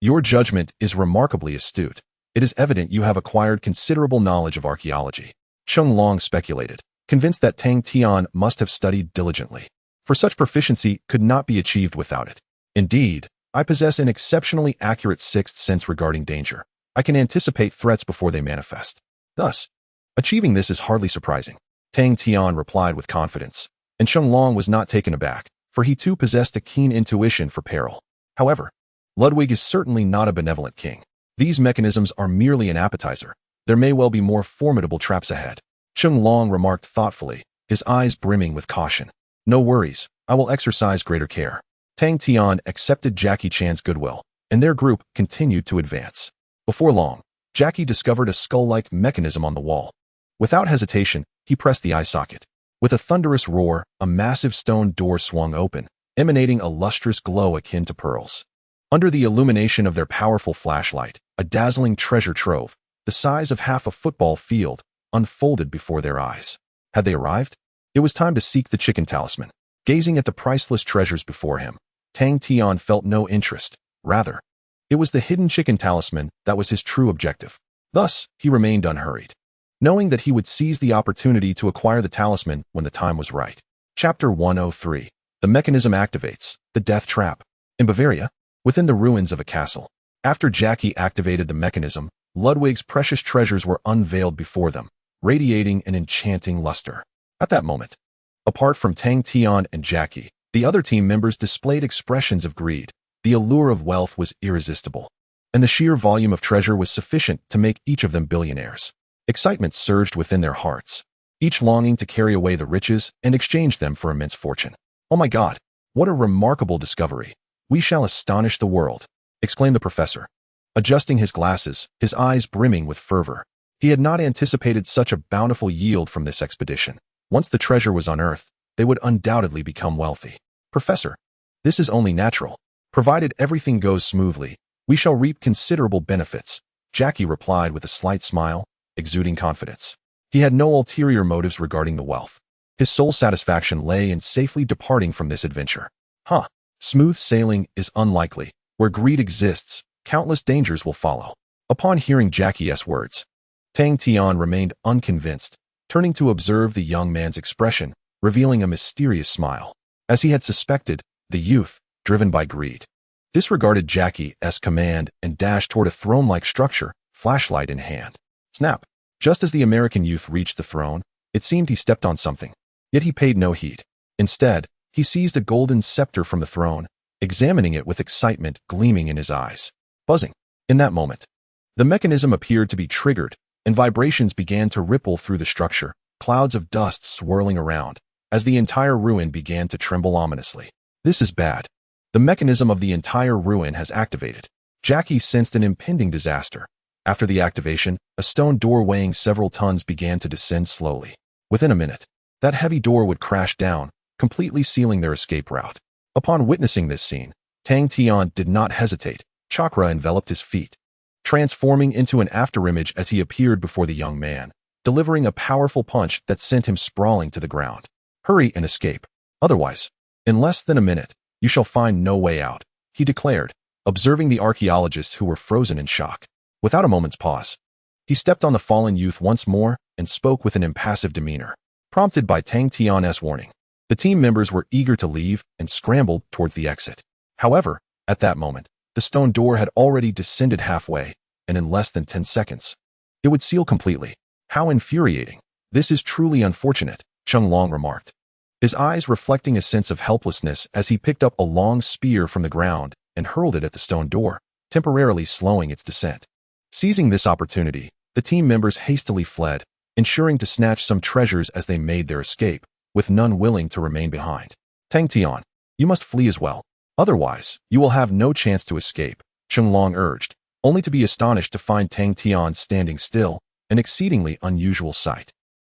your judgment is remarkably astute. It is evident you have acquired considerable knowledge of archaeology. Chung Long speculated, convinced that Tang Tian must have studied diligently, for such proficiency could not be achieved without it. Indeed, I possess an exceptionally accurate sixth sense regarding danger. I can anticipate threats before they manifest. Thus, achieving this is hardly surprising. Tang Tian replied with confidence, and Chung Long was not taken aback, for he too possessed a keen intuition for peril. However, Ludwig is certainly not a benevolent king. These mechanisms are merely an appetizer. There may well be more formidable traps ahead. Chung Long remarked thoughtfully, his eyes brimming with caution. No worries, I will exercise greater care. Tang Tian accepted Jackie Chan's goodwill, and their group continued to advance. Before long, Jackie discovered a skull-like mechanism on the wall. Without hesitation, he pressed the eye socket. With a thunderous roar, a massive stone door swung open, emanating a lustrous glow akin to pearls. Under the illumination of their powerful flashlight, a dazzling treasure trove, the size of half a football field, unfolded before their eyes. Had they arrived? It was time to seek the chicken talisman. Gazing at the priceless treasures before him, Tang Tian felt no interest. Rather, it was the hidden chicken talisman that was his true objective. Thus, he remained unhurried, knowing that he would seize the opportunity to acquire the talisman when the time was right. Chapter 103. The mechanism activates, the death trap. In Bavaria, within the ruins of a castle, after Jackie activated the mechanism, Ludwig's precious treasures were unveiled before them, radiating an enchanting luster. At that moment, apart from Tang Tian and Jackie, the other team members displayed expressions of greed. The allure of wealth was irresistible, and the sheer volume of treasure was sufficient to make each of them billionaires. Excitement surged within their hearts, each longing to carry away the riches and exchange them for immense fortune. Oh my God, what a remarkable discovery! We shall astonish the world, exclaimed the professor, adjusting his glasses, his eyes brimming with fervor. He had not anticipated such a bountiful yield from this expedition. Once the treasure was unearthed, they would undoubtedly become wealthy. Professor, this is only natural. Provided everything goes smoothly, we shall reap considerable benefits, Jackie replied with a slight smile, exuding confidence. He had no ulterior motives regarding the wealth. His sole satisfaction lay in safely departing from this adventure. Smooth sailing is unlikely. Where greed exists, countless dangers will follow. Upon hearing Jackie's words, Tang Tian remained unconvinced, turning to observe the young man's expression, revealing a mysterious smile. As he had suspected, the youth, driven by greed, disregarded Jackie's command and dashed toward a throne-like structure, flashlight in hand. Snap! Just as the American youth reached the throne, it seemed he stepped on something. Yet he paid no heed. Instead, he seized a golden scepter from the throne, examining it with excitement gleaming in his eyes. Buzzing. In that moment, the mechanism appeared to be triggered, and vibrations began to ripple through the structure, clouds of dust swirling around, as the entire ruin began to tremble ominously. This is bad. The mechanism of the entire ruin has activated. Jackie sensed an impending disaster. After the activation, a stone door weighing several tons began to descend slowly. Within a minute, that heavy door would crash down, completely sealing their escape route. Upon witnessing this scene, Tang Tian did not hesitate. Chakra enveloped his feet, transforming into an afterimage as he appeared before the young man, delivering a powerful punch that sent him sprawling to the ground. Hurry and escape. Otherwise, in less than a minute, you shall find no way out, he declared, observing the archaeologists who were frozen in shock. Without a moment's pause, he stepped on the fallen youth once more and spoke with an impassive demeanor. Prompted by Tang Tian's warning, the team members were eager to leave and scrambled towards the exit. However, at that moment, the stone door had already descended halfway, and in less than 10 seconds, it would seal completely. How infuriating. This is truly unfortunate, Chung Long remarked, his eyes reflecting a sense of helplessness as he picked up a long spear from the ground and hurled it at the stone door, temporarily slowing its descent. Seizing this opportunity, the team members hastily fled, ensuring to snatch some treasures as they made their escape, with none willing to remain behind. Tang Tian, you must flee as well. Otherwise, you will have no chance to escape, Chung Long urged, only to be astonished to find Tang Tian standing still, an exceedingly unusual sight.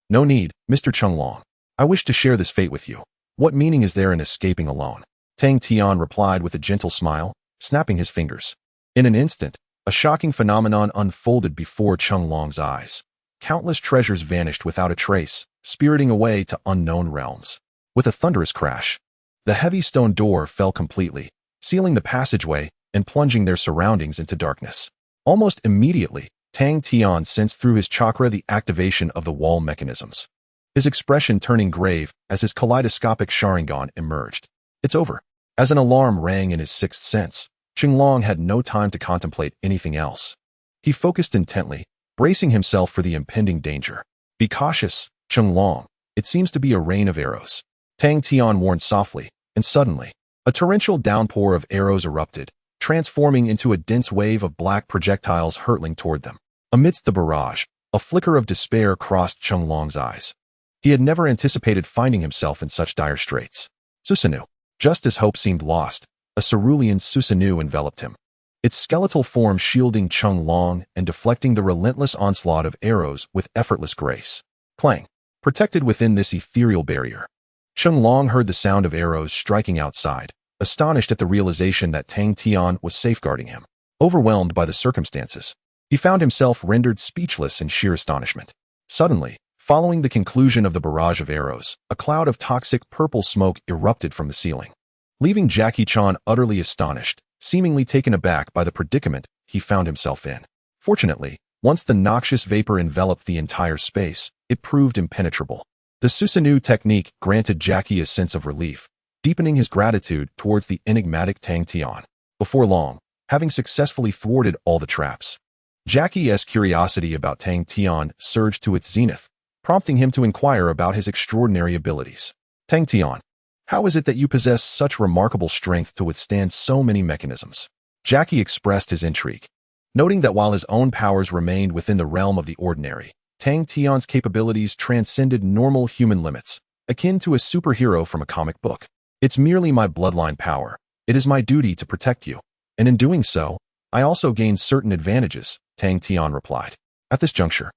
No need, Mr. Chenglong. I wish to share this fate with you. What meaning is there in escaping alone? Tang Tian replied with a gentle smile, snapping his fingers. In an instant, a shocking phenomenon unfolded before Chenglong's eyes. Countless treasures vanished without a trace, spiriting away to unknown realms. With a thunderous crash, the heavy stone door fell completely, sealing the passageway and plunging their surroundings into darkness. Almost immediately, Tang Tian sensed through his chakra the activation of the wall mechanisms, his expression turning grave as his kaleidoscopic Sharingan emerged. It's over. As an alarm rang in his sixth sense, Chenglong had no time to contemplate anything else. He focused intently, bracing himself for the impending danger. Be cautious, Chenglong. It seems to be a rain of arrows. Tang Tian warned softly, and suddenly, a torrential downpour of arrows erupted, transforming into a dense wave of black projectiles hurtling toward them. Amidst the barrage, a flicker of despair crossed Chenglong's eyes. He had never anticipated finding himself in such dire straits. Susanoo. Just as hope seemed lost, a cerulean Susanoo enveloped him, its skeletal form shielding Chenglong and deflecting the relentless onslaught of arrows with effortless grace. Clang. Protected within this ethereal barrier, Chenglong heard the sound of arrows striking outside, astonished at the realization that Tang Tian was safeguarding him. Overwhelmed by the circumstances, he found himself rendered speechless in sheer astonishment. Suddenly, following the conclusion of the barrage of arrows, a cloud of toxic purple smoke erupted from the ceiling, leaving Jackie Chan utterly astonished, seemingly taken aback by the predicament he found himself in. Fortunately, once the noxious vapor enveloped the entire space, it proved impenetrable. The Susanoo technique granted Jackie a sense of relief, deepening his gratitude towards the enigmatic Tang Tian. Before long, having successfully thwarted all the traps, Jackie's curiosity about Tang Tian surged to its zenith, prompting him to inquire about his extraordinary abilities. Tang Tian, how is it that you possess such remarkable strength to withstand so many mechanisms? Jackie expressed his intrigue, noting that while his own powers remained within the realm of the ordinary, Tang Tian's capabilities transcended normal human limits, akin to a superhero from a comic book. It's merely my bloodline power. It is my duty to protect you. And in doing so, I also gain certain advantages, Tang Tian replied. At this juncture,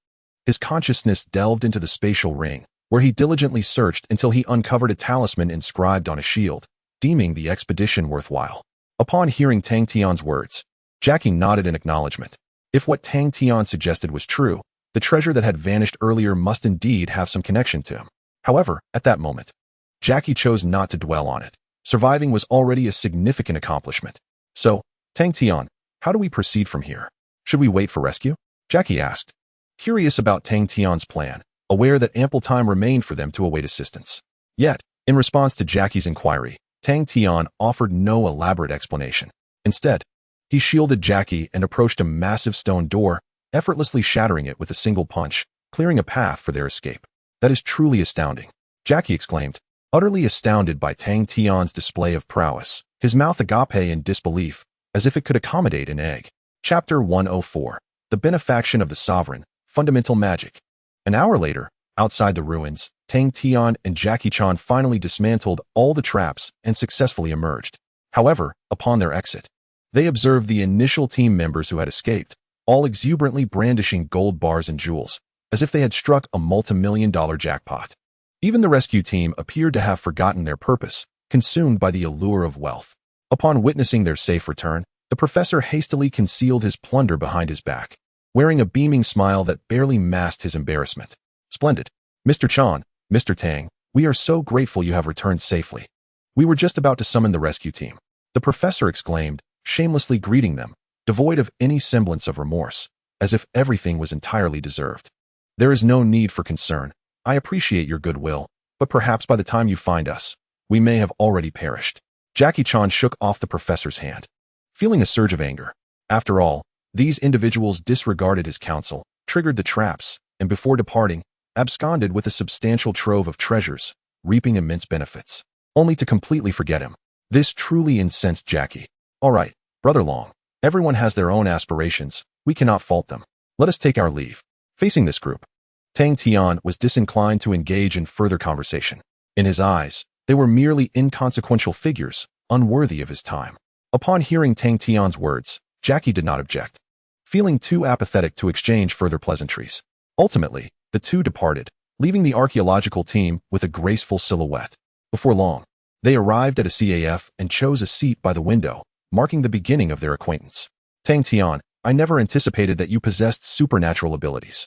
his consciousness delved into the spatial ring, where he diligently searched until he uncovered a talisman inscribed on a shield, deeming the expedition worthwhile. Upon hearing Tang Tian's words, Jackie nodded in acknowledgement. If what Tang Tian suggested was true, the treasure that had vanished earlier must indeed have some connection to him. However, at that moment, Jackie chose not to dwell on it. Surviving was already a significant accomplishment. So, Tang Tian, how do we proceed from here? Should we wait for rescue? Jackie asked, curious about Tang Tian's plan, aware that ample time remained for them to await assistance. Yet, in response to Jackie's inquiry, Tang Tian offered no elaborate explanation. Instead, he shielded Jackie and approached a massive stone door, effortlessly shattering it with a single punch, clearing a path for their escape. That is truly astounding, Jackie exclaimed, utterly astounded by Tang Tian's display of prowess, his mouth agape in disbelief, as if it could accommodate an egg. Chapter 104. The Benefaction of the Sovereign, Fundamental Magic. An hour later, outside the ruins, Tang Tian and Jackie Chan finally dismantled all the traps and successfully emerged. However, upon their exit, they observed the initial team members who had escaped, all exuberantly brandishing gold bars and jewels, as if they had struck a multi-million-dollar jackpot. Even the rescue team appeared to have forgotten their purpose, consumed by the allure of wealth. Upon witnessing their safe return, the professor hastily concealed his plunder behind his back, wearing a beaming smile that barely masked his embarrassment. Splendid. Mr. Chan, Mr. Tang, we are so grateful you have returned safely. We were just about to summon the rescue team, the professor exclaimed, shamelessly greeting them, devoid of any semblance of remorse, as if everything was entirely deserved. There is no need for concern. I appreciate your goodwill, but perhaps by the time you find us, we may have already perished. Jackie Chan shook off the professor's hand, feeling a surge of anger. After all, these individuals disregarded his counsel, triggered the traps, and before departing, absconded with a substantial trove of treasures, reaping immense benefits, only to completely forget him. This truly incensed Jackie. All right, Brother Long, everyone has their own aspirations. We cannot fault them. Let us take our leave. Facing this group, Tang Tian was disinclined to engage in further conversation. In his eyes, they were merely inconsequential figures, unworthy of his time. Upon hearing Tang Tian's words, Jackie did not object. feeling too apathetic to exchange further pleasantries. Ultimately, the two departed, leaving the archaeological team with a graceful silhouette. Before long, they arrived at a CAF and chose a seat by the window, marking the beginning of their acquaintance. Tang Tian, I never anticipated that you possessed supernatural abilities.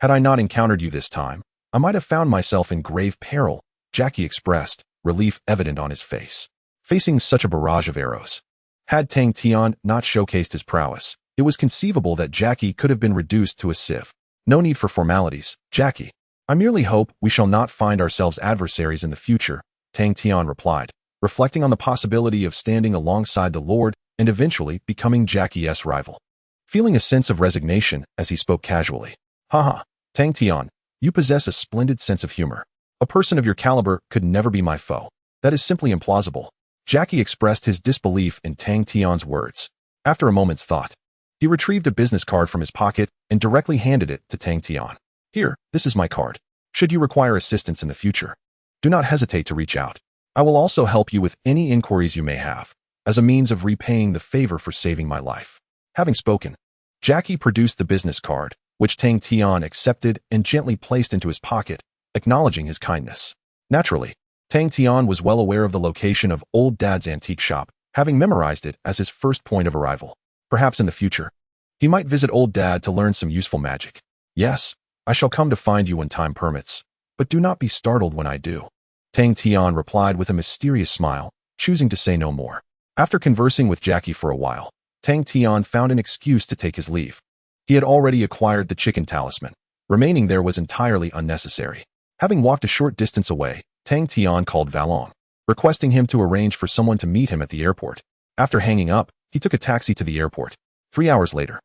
Had I not encountered you this time, I might have found myself in grave peril, Jackie expressed, relief evident on his face. Facing such a barrage of arrows. Had Tang Tian not showcased his prowess, it was conceivable that Jackie could have been reduced to a sieve. No need for formalities, Jackie. I merely hope we shall not find ourselves adversaries in the future, Tang Tian replied, reflecting on the possibility of standing alongside the Lord and eventually becoming Jackie's rival. Feeling a sense of resignation as he spoke casually. Haha, Tang Tian, you possess a splendid sense of humor. A person of your caliber could never be my foe. That is simply implausible. Jackie expressed his disbelief in Tang Tian's words. After a moment's thought, he retrieved a business card from his pocket and directly handed it to Tang Tian. Here, this is my card. Should you require assistance in the future, do not hesitate to reach out. I will also help you with any inquiries you may have, as a means of repaying the favor for saving my life. Having spoken, Jackie produced the business card, which Tang Tian accepted and gently placed into his pocket, acknowledging his kindness. Naturally, Tang Tian was well aware of the location of Old Dad's antique shop, having memorized it as his first point of arrival. Perhaps in the future, he might visit Old Dad to learn some useful magic. Yes, I shall come to find you when time permits, but do not be startled when I do. Tang Tian replied with a mysterious smile, choosing to say no more. After conversing with Jackie for a while, Tang Tian found an excuse to take his leave. He had already acquired the chicken talisman. Remaining there was entirely unnecessary. Having walked a short distance away, Tang Tian called Valong, requesting him to arrange for someone to meet him at the airport. After hanging up, he took a taxi to the airport. 3 hours later,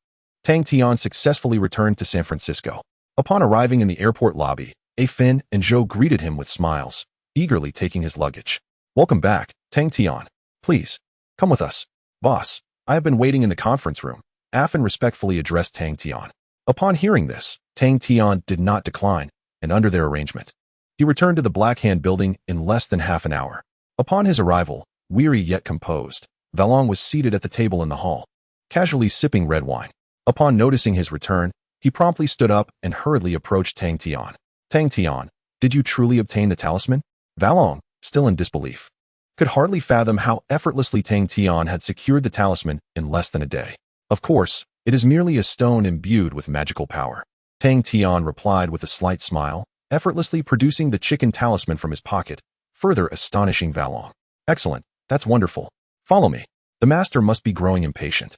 Tang Tian successfully returned to San Francisco. Upon arriving in the airport lobby, Finn and Zhou greeted him with smiles, eagerly taking his luggage. Welcome back, Tang Tian. Please, come with us. Boss, I have been waiting in the conference room. Afin respectfully addressed Tang Tian. Upon hearing this, Tang Tian did not decline, and under their arrangement, he returned to the Black Hand building in less than half an hour. Upon his arrival, weary yet composed, Valong was seated at the table in the hall, casually sipping red wine. Upon noticing his return, he promptly stood up and hurriedly approached Tang Tian. Tang Tian, did you truly obtain the talisman? Valong, still in disbelief, could hardly fathom how effortlessly Tang Tian had secured the talisman in less than a day. Of course, it is merely a stone imbued with magical power. Tang Tian replied with a slight smile, effortlessly producing the chicken talisman from his pocket, further astonishing Valong. Excellent, that's wonderful. Follow me. The master must be growing impatient.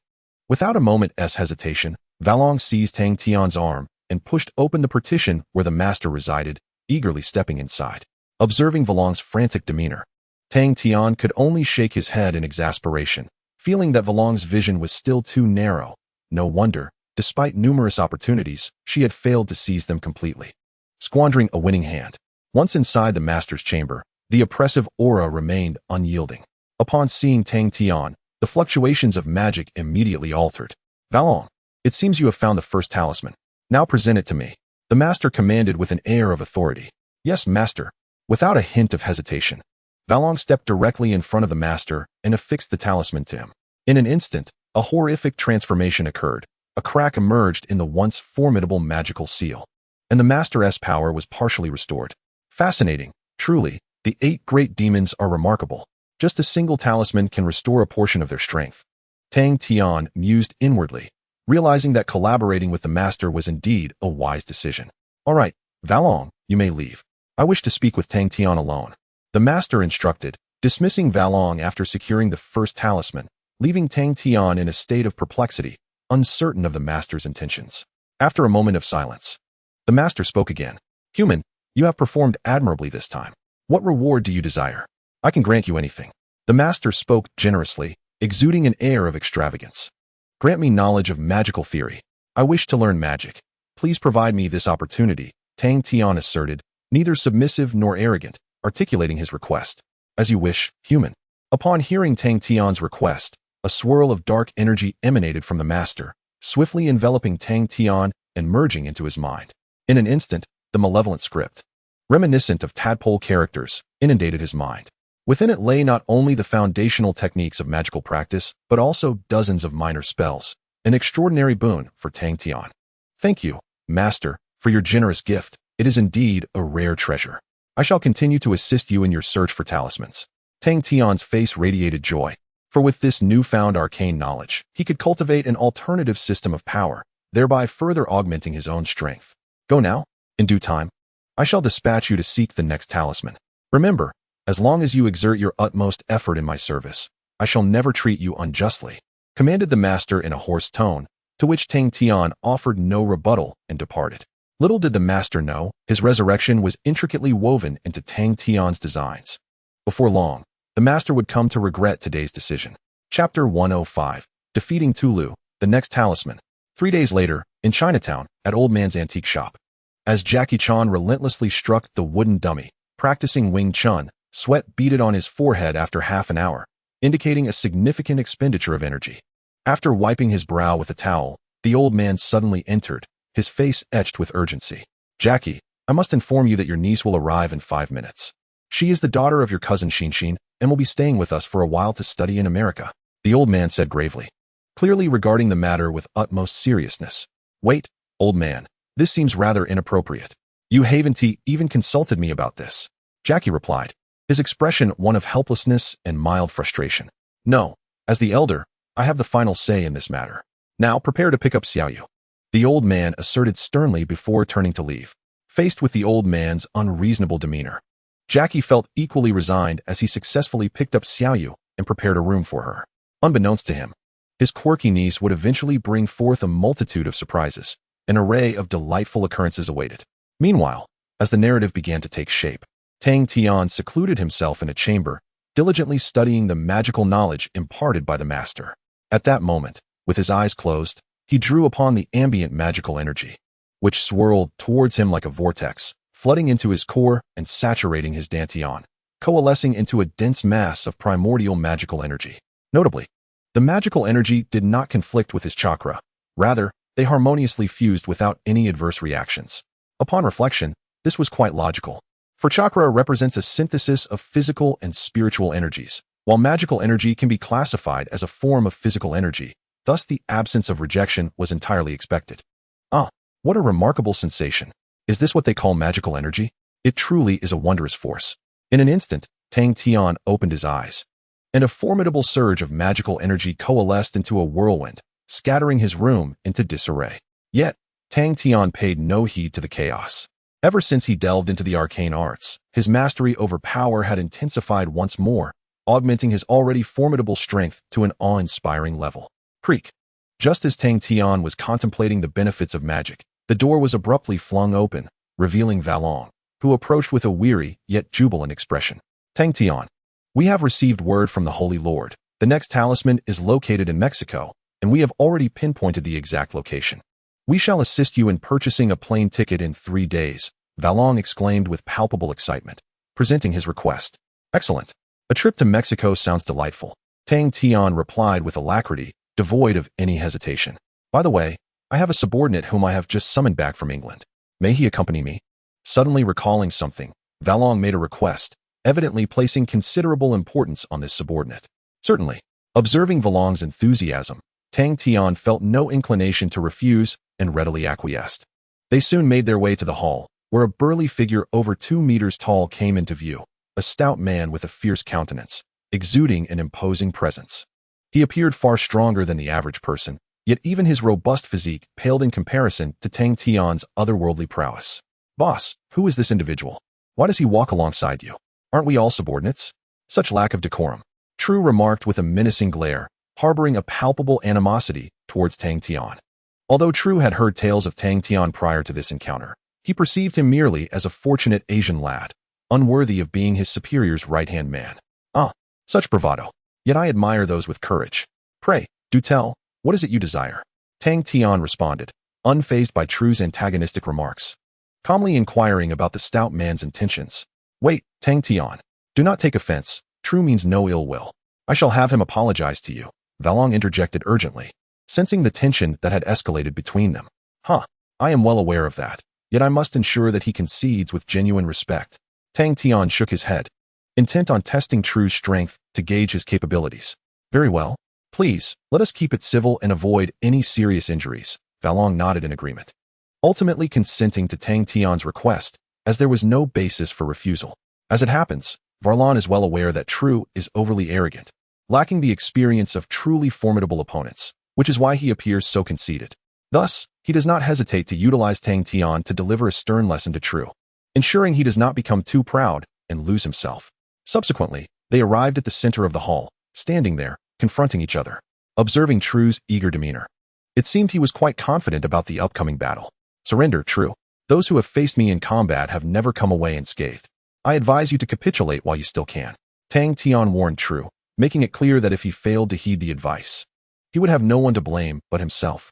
Without a moment's hesitation, Valong seized Tang Tian's arm and pushed open the partition where the master resided, eagerly stepping inside. Observing Valong's frantic demeanor, Tang Tian could only shake his head in exasperation, feeling that Valong's vision was still too narrow. No wonder, despite numerous opportunities, she had failed to seize them completely. Squandering a winning hand. Once inside the master's chamber, the oppressive aura remained unyielding. Upon seeing Tang Tian, the fluctuations of magic immediately altered. Valong, it seems you have found the first talisman. Now present it to me. The master commanded with an air of authority. Yes, master. Without a hint of hesitation, Valong stepped directly in front of the master and affixed the talisman to him. In an instant, a horrific transformation occurred. A crack emerged in the once formidable magical seal, and the master's power was partially restored. Fascinating, truly, the 8 great demons are remarkable. Just a single talisman can restore a portion of their strength. Tang Tian mused inwardly, realizing that collaborating with the master was indeed a wise decision. All right, Valong, you may leave. I wish to speak with Tang Tian alone. The master instructed, dismissing Valong after securing the first talisman, leaving Tang Tian in a state of perplexity, uncertain of the master's intentions. After a moment of silence, the master spoke again. Human, you have performed admirably this time. What reward do you desire? I can grant you anything. The master spoke generously, exuding an air of extravagance. Grant me knowledge of magical theory. I wish to learn magic. Please provide me this opportunity, Tang Tian asserted, neither submissive nor arrogant, articulating his request. As you wish, human. Upon hearing Tang Tian's request, a swirl of dark energy emanated from the master, swiftly enveloping Tang Tian and merging into his mind. In an instant, the malevolent script, reminiscent of tadpole characters, inundated his mind. Within it lay not only the foundational techniques of magical practice, but also dozens of minor spells, An extraordinary boon for Tang Tian. Thank you, Master, for your generous gift. It is indeed a rare treasure. I shall continue to assist you in your search for talismans. Tang Tian's face radiated joy, for with this newfound arcane knowledge, he could cultivate an alternative system of power, thereby further augmenting his own strength. Go now, in due time. I shall dispatch you to seek the next talisman. Remember, as long as you exert your utmost effort in my service, I shall never treat you unjustly, commanded the master in a hoarse tone, to which Tang Tian offered no rebuttal and departed. Little did the master know, his resurrection was intricately woven into Tang Tian's designs. Before long, the master would come to regret today's decision. Chapter 105, Defeating Tulu, the next talisman. 3 days later, in Chinatown, at Old Man's antique shop. As Jackie Chan relentlessly struck the wooden dummy, practicing Wing Chun, sweat beaded on his forehead after half an hour, indicating a significant expenditure of energy. After wiping his brow with a towel, the old man suddenly entered, his face etched with urgency. Jackie, I must inform you that your niece will arrive in 5 minutes. She is the daughter of your cousin Shinshin and will be staying with us for a while to study in America, the old man said gravely, clearly regarding the matter with utmost seriousness. Wait, old man, this seems rather inappropriate. You haven't even consulted me about this, Jackie replied, his expression one of helplessness and mild frustration. No, as the elder, I have the final say in this matter. Now prepare to pick up Xiaoyu, the old man asserted sternly before turning to leave. Faced with the old man's unreasonable demeanor, Jackie felt equally resigned as he successfully picked up Xiaoyu and prepared a room for her. Unbeknownst to him, his quirky niece would eventually bring forth a multitude of surprises. An array of delightful occurrences awaited. Meanwhile, as the narrative began to take shape, Tang Tian secluded himself in a chamber, diligently studying the magical knowledge imparted by the master. At that moment, with his eyes closed, he drew upon the ambient magical energy, which swirled towards him like a vortex, flooding into his core and saturating his dantian, coalescing into a dense mass of primordial magical energy. Notably, the magical energy did not conflict with his chakra. Rather, they harmoniously fused without any adverse reactions. Upon reflection, this was quite logical. For chakra represents a synthesis of physical and spiritual energies, while magical energy can be classified as a form of physical energy. Thus, the absence of rejection was entirely expected. Ah, what a remarkable sensation. Is this what they call magical energy? It truly is a wondrous force. In an instant, Tang Tian opened his eyes, and a formidable surge of magical energy coalesced into a whirlwind, scattering his room into disarray. Yet, Tang Tian paid no heed to the chaos. Ever since he delved into the arcane arts, his mastery over power had intensified once more, augmenting his already formidable strength to an awe-inspiring level. Creak. Just as Tang Tian was contemplating the benefits of magic, the door was abruptly flung open, revealing Valong, who approached with a weary yet jubilant expression. Tang Tian, we have received word from the Holy Lord. The next talisman is located in Mexico, and we have already pinpointed the exact location. We shall assist you in purchasing a plane ticket in 3 days, Valong exclaimed with palpable excitement, presenting his request. Excellent. A trip to Mexico sounds delightful, Tang Tian replied with alacrity, devoid of any hesitation. By the way, I have a subordinate whom I have just summoned back from England. May he accompany me? Suddenly recalling something, Valong made a request, evidently placing considerable importance on this subordinate. Certainly. Observing Valong's enthusiasm, Tang Tian felt no inclination to refuse and readily acquiesced. They soon made their way to the hall, where a burly figure over 2 meters tall came into view, a stout man with a fierce countenance, exuding an imposing presence. He appeared far stronger than the average person, yet even his robust physique paled in comparison to Tang Tian's otherworldly prowess. Boss, who is this individual? Why does he walk alongside you? Aren't we all subordinates? Such lack of decorum, True remarked with a menacing glare, harboring a palpable animosity towards Tang Tian. Although True had heard tales of Tang Tian prior to this encounter, he perceived him merely as a fortunate Asian lad, unworthy of being his superior's right-hand man. Ah, such bravado. Yet I admire those with courage. Pray, do tell, what is it you desire? Tang Tian responded, unfazed by True's antagonistic remarks, calmly inquiring about the stout man's intentions. Wait, Tang Tian, do not take offense. True means no ill will. I shall have him apologize to you, Valong interjected urgently, sensing the tension that had escalated between them. I am well aware of that, yet I must ensure that he concedes with genuine respect. Tang Tian shook his head, intent on testing True's strength to gauge his capabilities. Very well, Please, let us keep it civil and avoid any serious injuries. Valong nodded in agreement, ultimately consenting to Tang Tian's request, as there was no basis for refusal. As it happens, Varlon is well aware that True is overly arrogant, lacking the experience of truly formidable opponents, which is why he appears so conceited. Thus, he does not hesitate to utilize Tang Tian to deliver a stern lesson to True, ensuring he does not become too proud and lose himself. Subsequently, they arrived at the center of the hall, standing there, confronting each other. Observing True's eager demeanor, it seemed he was quite confident about the upcoming battle. Surrender, True. Those who have faced me in combat have never come away unscathed. I advise you to capitulate while you still can. Tang Tian warned True, making it clear that if he failed to heed the advice, he would have no one to blame but himself.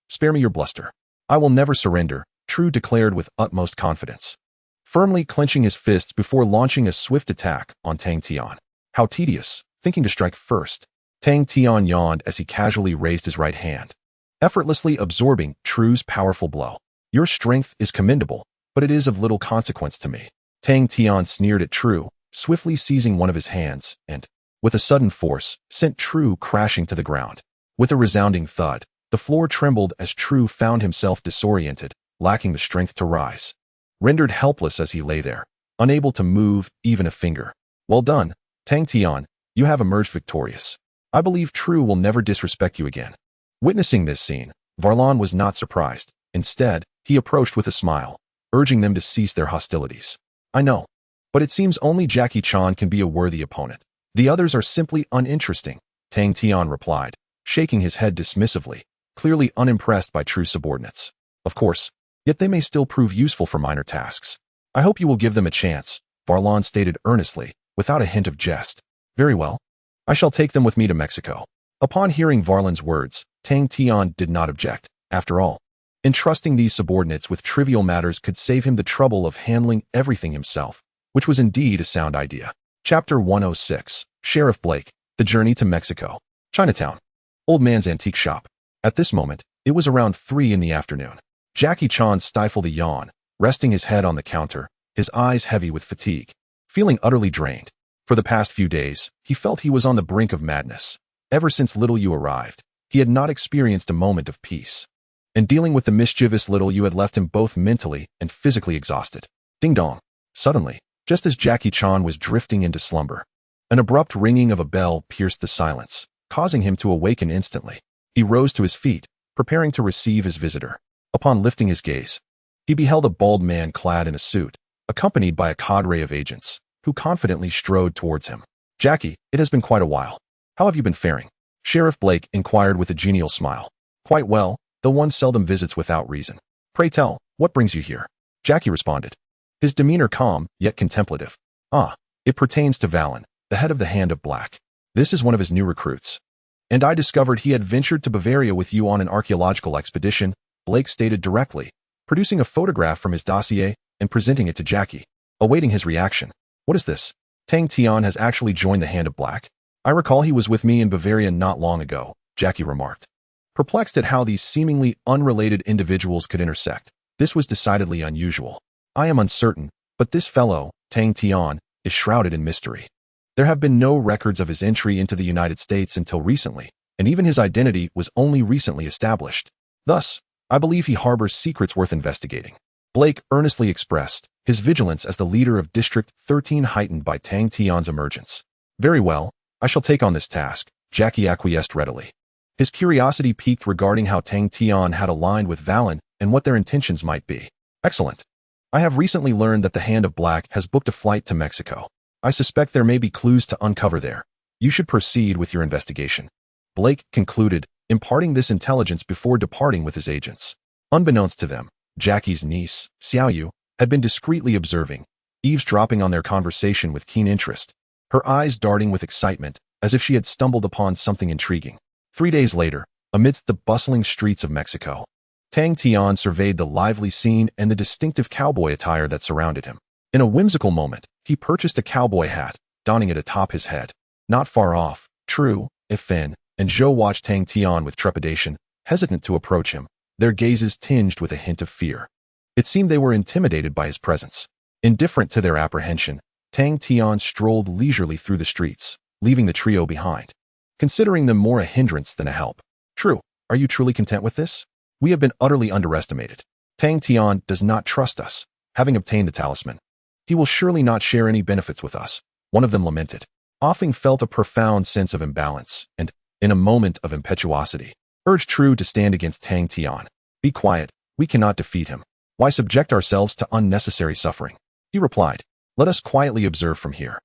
Spare me your bluster. I will never surrender, True declared with utmost confidence, firmly clenching his fists before launching a swift attack on Tang Tian. How tedious, thinking to strike first. Tang Tian yawned as he casually raised his right hand, effortlessly absorbing True's powerful blow. Your strength is commendable, but it is of little consequence to me. Tang Tian sneered at True, swiftly seizing one of his hands, and, with a sudden force, sent True crashing to the ground. With a resounding thud, the floor trembled as True found himself disoriented, lacking the strength to rise. Rendered helpless as he lay there, unable to move even a finger. Well done, Tang Tian, you have emerged victorious. I believe True will never disrespect you again. Witnessing this scene, Varlon was not surprised. Instead, he approached with a smile, urging them to cease their hostilities. I know, but it seems only Jackie Chan can be a worthy opponent. The others are simply uninteresting, Tang Tian replied, shaking his head dismissively, clearly unimpressed by True's subordinates. Of course, yet they may still prove useful for minor tasks. I hope you will give them a chance, Varlon stated earnestly, without a hint of jest. Very well. I shall take them with me to Mexico. Upon hearing Varlon's words, Tang Tian did not object. After all, entrusting these subordinates with trivial matters could save him the trouble of handling everything himself, which was indeed a sound idea. Chapter 106, Sheriff Blake, The Journey to Mexico. Chinatown. Old Man's Antique Shop. At this moment, it was around 3 in the afternoon. Jackie Chan stifled a yawn, resting his head on the counter, his eyes heavy with fatigue. Feeling utterly drained. For the past few days, he felt he was on the brink of madness. Ever since Little Yu arrived, he had not experienced a moment of peace. And dealing with the mischievous Little Yu had left him both mentally and physically exhausted. Ding dong. Suddenly, just as Jackie Chan was drifting into slumber, an abrupt ringing of a bell pierced the silence, causing him to awaken instantly. He rose to his feet, preparing to receive his visitor. Upon lifting his gaze, he beheld a bald man clad in a suit, accompanied by a cadre of agents, who confidently strode towards him. Jackie, it has been quite a while. How have you been faring? Sheriff Blake inquired with a genial smile. Quite well, though one seldom visits without reason. Pray tell, what brings you here? Jackie responded, his demeanor calm, yet contemplative. Ah, it pertains to Valen, the head of the Hand of Black. This is one of his new recruits. And I discovered he had ventured to Bavaria with you on an archaeological expedition, Blake stated directly, producing a photograph from his dossier and presenting it to Jackie, awaiting his reaction. What is this? Tang Tian has actually joined the Hand of Black. I recall he was with me in Bavaria not long ago, Jackie remarked. Perplexed at how these seemingly unrelated individuals could intersect, this was decidedly unusual. I am uncertain, but this fellow, Tang Tian, is shrouded in mystery. There have been no records of his entry into the United States until recently, and even his identity was only recently established. Thus, I believe he harbors secrets worth investigating. Blake earnestly expressed, his vigilance as the leader of District 13 heightened by Tang Tian's emergence. Very well, I shall take on this task, Jackie acquiesced readily. His curiosity piqued regarding how Tang Tian had aligned with Valen and what their intentions might be. Excellent. I have recently learned that the Hand of Black has booked a flight to Mexico. I suspect there may be clues to uncover there. You should proceed with your investigation. Blake concluded, imparting this intelligence before departing with his agents. Unbeknownst to them, Jackie's niece, Xiaoyu, had been discreetly observing, eavesdropping on their conversation with keen interest, her eyes darting with excitement, as if she had stumbled upon something intriguing. 3 days later, amidst the bustling streets of Mexico, Tang Tian surveyed the lively scene and the distinctive cowboy attire that surrounded him. In a whimsical moment, he purchased a cowboy hat, donning it atop his head. Not far off, True, Ifen, and Zhou watched Tang Tian with trepidation, hesitant to approach him, their gazes tinged with a hint of fear. It seemed they were intimidated by his presence. Indifferent to their apprehension, Tang Tian strolled leisurely through the streets, leaving the trio behind. considering them more a hindrance than a help. True, are you truly content with this? We have been utterly underestimated. Tang Tian does not trust us, having obtained the talisman. He will surely not share any benefits with us, one of them lamented. Offing felt a profound sense of imbalance, and, in a moment of impetuosity, urged True to stand against Tang Tian. Be quiet, we cannot defeat him. Why subject ourselves to unnecessary suffering? He replied, let us quietly observe from here.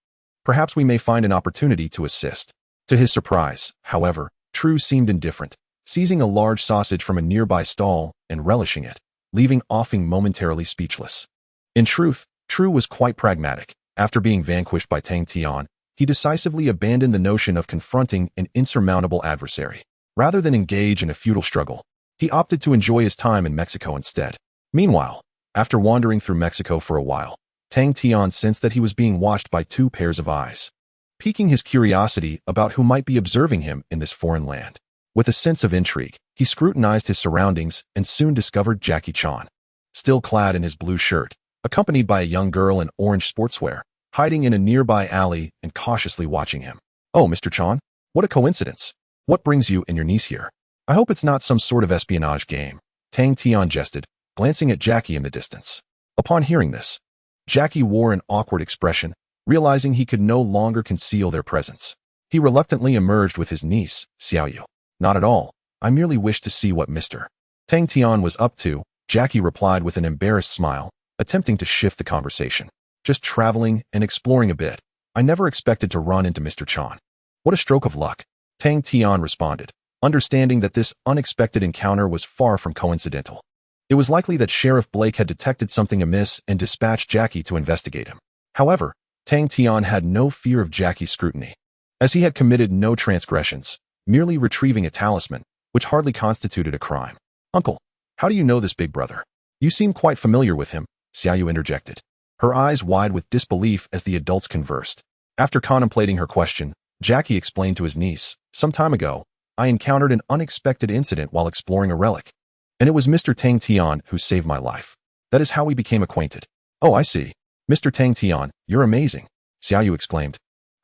Perhaps we may find an opportunity to assist. To his surprise, however, True seemed indifferent, seizing a large sausage from a nearby stall and relishing it, leaving Offing momentarily speechless. In truth, True was quite pragmatic. After being vanquished by Tang Tian, he decisively abandoned the notion of confronting an insurmountable adversary. Rather than engage in a futile struggle, he opted to enjoy his time in Mexico instead. Meanwhile, after wandering through Mexico for a while, Tang Tian sensed that he was being watched by two pairs of eyes, piquing his curiosity about who might be observing him in this foreign land. With a sense of intrigue, he scrutinized his surroundings and soon discovered Jackie Chan, still clad in his blue shirt, accompanied by a young girl in orange sportswear, hiding in a nearby alley and cautiously watching him. Oh, Mr. Chan, what a coincidence. What brings you and your niece here? I hope it's not some sort of espionage game, Tang Tian jested, glancing at Jackie in the distance. Upon hearing this, Jackie wore an awkward expression, realizing he could no longer conceal their presence. He reluctantly emerged with his niece, Xiaoyu. Not at all. I merely wish to see what Mr. Tang Tian was up to, Jackie replied with an embarrassed smile, attempting to shift the conversation. Just traveling and exploring a bit. I never expected to run into Mr. Chan. What a stroke of luck, Tang Tian responded, understanding that this unexpected encounter was far from coincidental. It was likely that Sheriff Blake had detected something amiss and dispatched Jackie to investigate him. However, Tang Tian had no fear of Jackie's scrutiny, as he had committed no transgressions, merely retrieving a talisman, which hardly constituted a crime. Uncle, how do you know this big brother? You seem quite familiar with him, Xiaoyu interjected, her eyes wide with disbelief as the adults conversed. After contemplating her question, Jackie explained to his niece, some time ago, I encountered an unexpected incident while exploring a relic, and it was Mr. Tang Tian who saved my life. That is how we became acquainted. Oh, I see. Mr. Tang Tian, you're amazing, Xiaoyu exclaimed,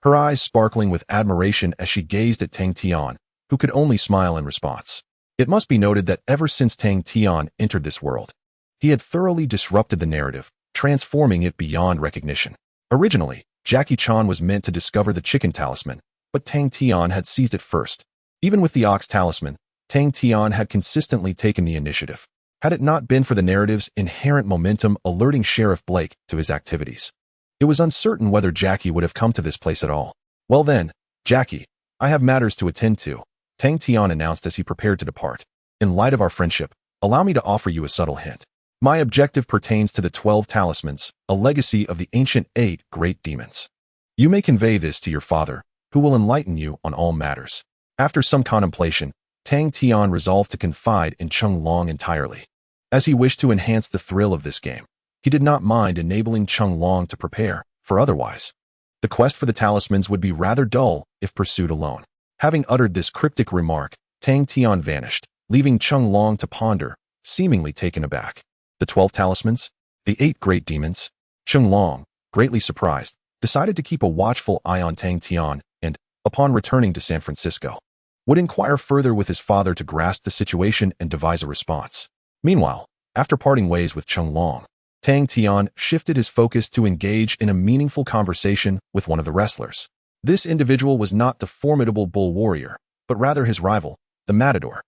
her eyes sparkling with admiration as she gazed at Tang Tian, who could only smile in response. It must be noted that ever since Tang Tian entered this world, he had thoroughly disrupted the narrative, transforming it beyond recognition. Originally, Jackie Chan was meant to discover the chicken talisman, but Tang Tian had seized it first. Even with the ox talisman, Tang Tian had consistently taken the initiative. Had it not been for the narrative's inherent momentum alerting Sheriff Blake to his activities, it was uncertain whether Jackie would have come to this place at all. Well then, Jackie, I have matters to attend to, Tang Tian announced as he prepared to depart. In light of our friendship, allow me to offer you a subtle hint. My objective pertains to the 12 talismans, a legacy of the ancient 8 great demons. You may convey this to your father, who will enlighten you on all matters. After some contemplation, Tang Tian resolved to confide in Cheng Long entirely. As he wished to enhance the thrill of this game, he did not mind enabling Cheng Long to prepare, for otherwise, the quest for the talismans would be rather dull if pursued alone. Having uttered this cryptic remark, Tang Tian vanished, leaving Cheng Long to ponder, seemingly taken aback. The 12 talismans? The 8 great demons? Cheng Long, greatly surprised, decided to keep a watchful eye on Tang Tian and, upon returning to San Francisco, would inquire further with his father to grasp the situation and devise a response. Meanwhile, after parting ways with Cheng Long, Tang Tian shifted his focus to engage in a meaningful conversation with one of the wrestlers. This individual was not the formidable bull warrior, but rather his rival, the matador,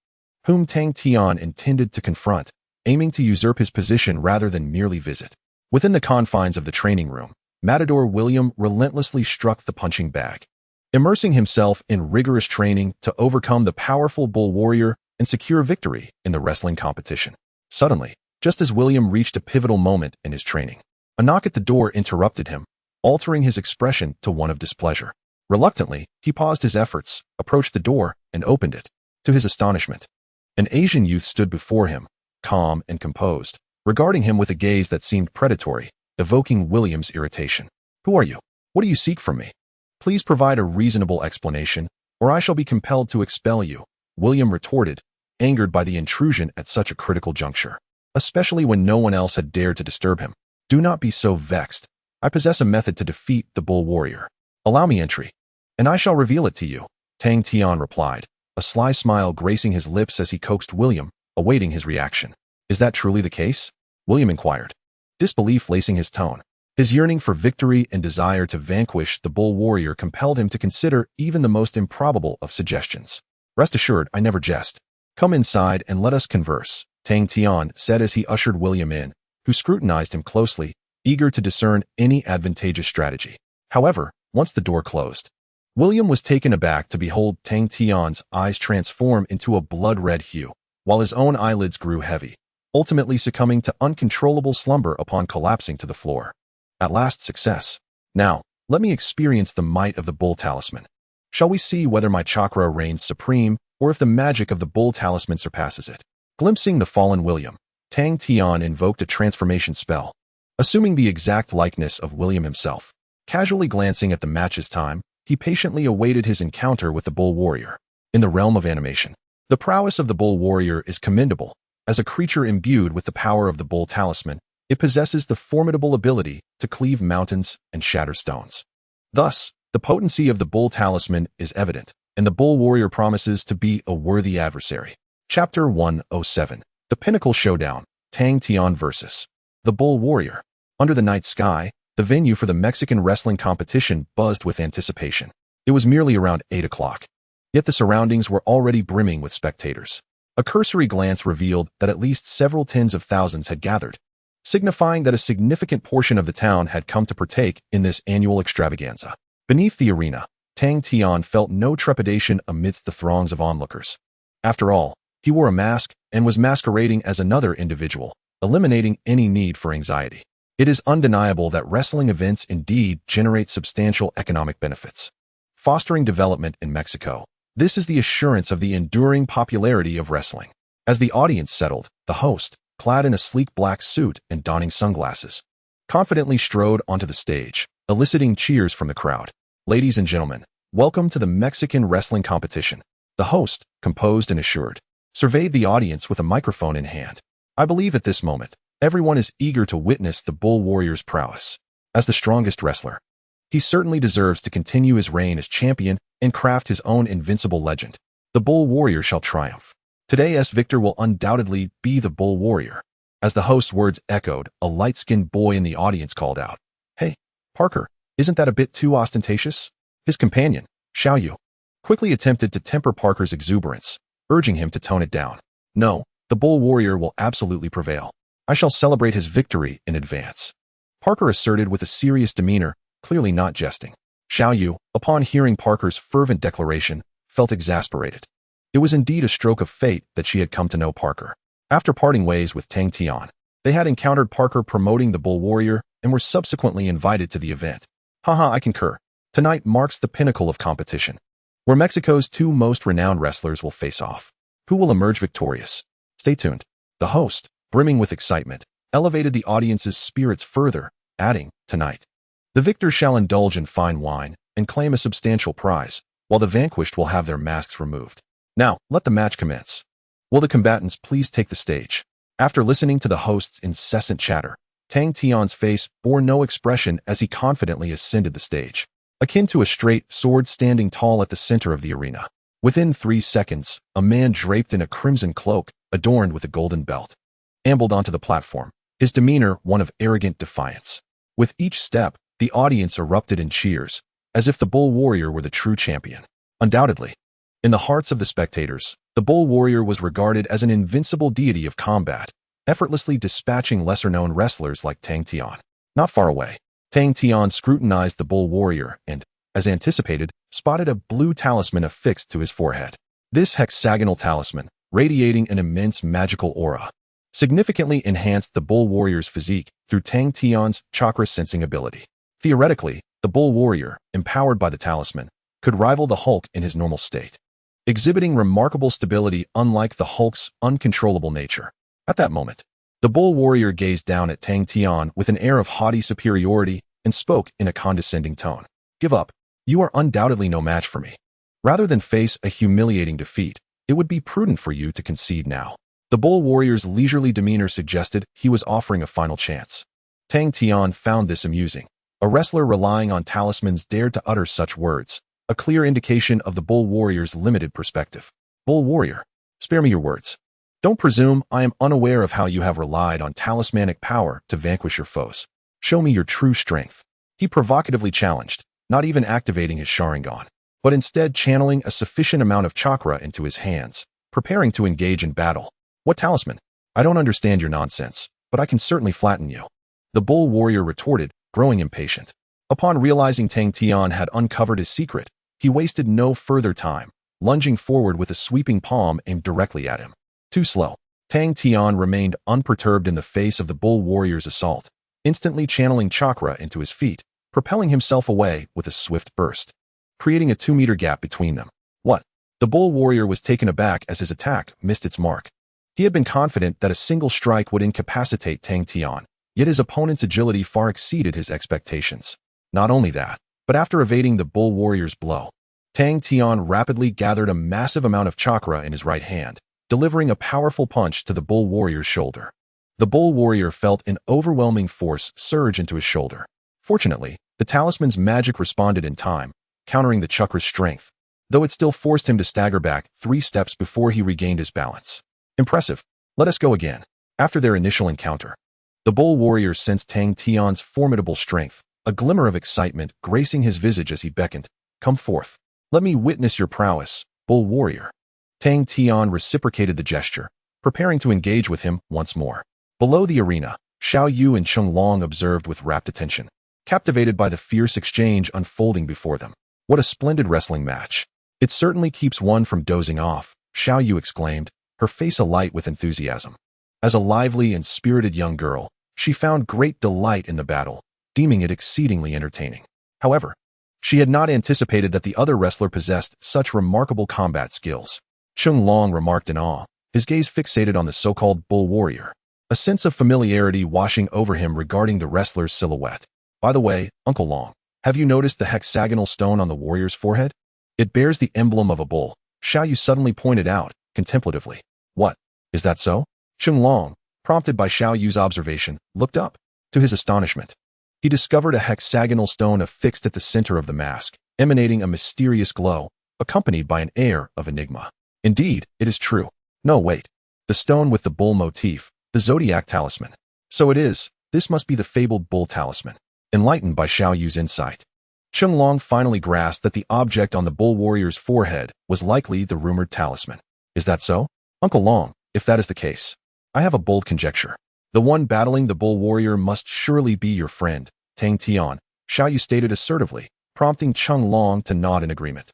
whom Tang Tian intended to confront, aiming to usurp his position rather than merely visit. Within the confines of the training room, Matador William relentlessly struck the punching bag, immersing himself in rigorous training to overcome the powerful bull warrior and secure victory in the wrestling competition. Suddenly, just as William reached a pivotal moment in his training, a knock at the door interrupted him, altering his expression to one of displeasure. Reluctantly, he paused his efforts, approached the door, and opened it. To his astonishment, an Asian youth stood before him, calm and composed, regarding him with a gaze that seemed predatory, evoking William's irritation. Who are you? What do you seek from me? Please provide a reasonable explanation, or I shall be compelled to expel you, William retorted, angered by the intrusion at such a critical juncture, especially when no one else had dared to disturb him. Do not be so vexed. I possess a method to defeat the bull warrior. Allow me entry, and I shall reveal it to you, Tang Tian replied, a sly smile gracing his lips as he coaxed William, awaiting his reaction. Is that truly the case? William inquired, disbelief lacing his tone. His yearning for victory and desire to vanquish the bull warrior compelled him to consider even the most improbable of suggestions. Rest assured, I never jest. Come inside and let us converse, Tang Tian said as he ushered William in, who scrutinized him closely, eager to discern any advantageous strategy. However, once the door closed, William was taken aback to behold Tang Tian's eyes transform into a blood-red hue, while his own eyelids grew heavy, ultimately succumbing to uncontrollable slumber upon collapsing to the floor. At last, success. Now, let me experience the might of the bull talisman. Shall we see whether my chakra reigns supreme, or if the magic of the bull talisman surpasses it? Glimpsing the fallen William, Tang Tian invoked a transformation spell, assuming the exact likeness of William himself. Casually glancing at the match's time, he patiently awaited his encounter with the bull warrior. In the realm of animation, the prowess of the bull warrior is commendable. As a creature imbued with the power of the bull talisman, it possesses the formidable ability to cleave mountains and shatter stones. Thus, the potency of the bull talisman is evident, and the bull warrior promises to be a worthy adversary. Chapter 107. The Pinnacle Showdown, Tang Tian vs. the Bull Warrior. Under the night sky, the venue for the Mexican wrestling competition buzzed with anticipation. It was merely around 8 o'clock. Yet the surroundings were already brimming with spectators. A cursory glance revealed that at least several tens of thousands had gathered, signifying that a significant portion of the town had come to partake in this annual extravaganza. Beneath the arena, Tang Tian felt no trepidation amidst the throngs of onlookers. After all, he wore a mask and was masquerading as another individual, eliminating any need for anxiety. It is undeniable that wrestling events indeed generate substantial economic benefits, fostering development in Mexico. This is the assurance of the enduring popularity of wrestling. As the audience settled, the host, clad in a sleek black suit and donning sunglasses, confidently strode onto the stage, eliciting cheers from the crowd. Ladies and gentlemen, welcome to the Mexican wrestling competition. The host, composed and assured, surveyed the audience with a microphone in hand. I believe at this moment, everyone is eager to witness the bull warrior's prowess. As the strongest wrestler, he certainly deserves to continue his reign as champion and craft his own invincible legend. The bull warrior shall triumph. Today's victor will undoubtedly be the bull warrior. As the host's words echoed, a light-skinned boy in the audience called out, "Hey, Parker, isn't that a bit too ostentatious?" His companion, Xiao Yu, quickly attempted to temper Parker's exuberance, urging him to tone it down. No, the bull warrior will absolutely prevail. I shall celebrate his victory in advance, Parker asserted with a serious demeanor, clearly not jesting. Xiao Yu, upon hearing Parker's fervent declaration, felt exasperated. It was indeed a stroke of fate that she had come to know Parker. After parting ways with Tang Tian, they had encountered Parker promoting the bull warrior and were subsequently invited to the event. Haha, I concur. Tonight marks the pinnacle of competition, where Mexico's two most renowned wrestlers will face off. Who will emerge victorious? Stay tuned. The host, brimming with excitement, elevated the audience's spirits further, adding, tonight, the victor shall indulge in fine wine and claim a substantial prize, while the vanquished will have their masks removed. Now, let the match commence. Will the combatants please take the stage? After listening to the host's incessant chatter, Tang Tian's face bore no expression as he confidently ascended the stage, akin to a straight sword standing tall at the center of the arena. Within 3 seconds, a man draped in a crimson cloak, adorned with a golden belt, ambled onto the platform, his demeanor one of arrogant defiance. With each step, the audience erupted in cheers, as if the bull warrior were the true champion. Undoubtedly, in the hearts of the spectators, the bull warrior was regarded as an invincible deity of combat, effortlessly dispatching lesser-known wrestlers like Tang Tian. Not far away, Tang Tian scrutinized the bull warrior and, as anticipated, spotted a blue talisman affixed to his forehead. This hexagonal talisman, radiating an immense magical aura, significantly enhanced the bull warrior's physique through Tang Tian's chakra-sensing ability. Theoretically, the bull warrior, empowered by the talisman, could rival the Hulk in his normal state, exhibiting remarkable stability unlike the Hulk's uncontrollable nature. At that moment, the bull warrior gazed down at Tang Tian with an air of haughty superiority and spoke in a condescending tone. Give up. You are undoubtedly no match for me. Rather than face a humiliating defeat, it would be prudent for you to concede now. The bull warrior's leisurely demeanor suggested he was offering a final chance. Tang Tian found this amusing. A wrestler relying on talismans dared to utter such words, a clear indication of the Bull Warrior's limited perspective. Bull Warrior, spare me your words. Don't presume I am unaware of how you have relied on talismanic power to vanquish your foes. Show me your true strength. He provocatively challenged, not even activating his Sharingan, but instead channeling a sufficient amount of chakra into his hands, preparing to engage in battle. What talisman? I don't understand your nonsense, but I can certainly flatten you. The Bull Warrior retorted, growing impatient. Upon realizing Tang Tian had uncovered his secret, he wasted no further time, lunging forward with a sweeping palm aimed directly at him. Too slow. Tang Tian remained unperturbed in the face of the Bull Warrior's assault, instantly channeling chakra into his feet, propelling himself away with a swift burst, creating a 2-meter gap between them. What? The Bull Warrior was taken aback as his attack missed its mark. He had been confident that a single strike would incapacitate Tang Tian, yet his opponent's agility far exceeded his expectations. Not only that, but after evading the Bull Warrior's blow, Tang Tian rapidly gathered a massive amount of chakra in his right hand, delivering a powerful punch to the Bull Warrior's shoulder. The Bull Warrior felt an overwhelming force surge into his shoulder. Fortunately, the talisman's magic responded in time, countering the chakra's strength, though it still forced him to stagger back 3 steps before he regained his balance. Impressive. Let us go again. After their initial encounter, the Bull Warrior sensed Tang Tian's formidable strength, a glimmer of excitement gracing his visage as he beckoned. Come forth. Let me witness your prowess, Bull Warrior. Tang Tian reciprocated the gesture, preparing to engage with him once more. Below the arena, Xiao Yu and Cheng Long observed with rapt attention, captivated by the fierce exchange unfolding before them. What a splendid wrestling match. It certainly keeps one from dozing off, Xiao Yu exclaimed, her face alight with enthusiasm. As a lively and spirited young girl, she found great delight in the battle, deeming it exceedingly entertaining. However, she had not anticipated that the other wrestler possessed such remarkable combat skills. Cheng Long remarked in awe, his gaze fixated on the so-called Bull Warrior, a sense of familiarity washing over him regarding the wrestler's silhouette. By the way, Uncle Long, have you noticed the hexagonal stone on the warrior's forehead? It bears the emblem of a bull, Xiao Yu suddenly pointed out, contemplatively. What? Is that so? Cheng Long, prompted by Xiao Yu's observation, looked up. To his astonishment, he discovered a hexagonal stone affixed at the center of the mask, emanating a mysterious glow, accompanied by an air of enigma. Indeed, it is true. No, wait. The stone with the bull motif, the zodiac talisman. So it is. This must be the fabled bull talisman. Enlightened by Xiao Yu's insight, Cheng Long finally grasped that the object on the Bull Warrior's forehead was likely the rumored talisman. Is that so? Uncle Long, if that is the case, I have a bold conjecture. The one battling the Bull Warrior must surely be your friend, Tang Tian, Xiao Yu stated assertively, prompting Cheng Long to nod in agreement.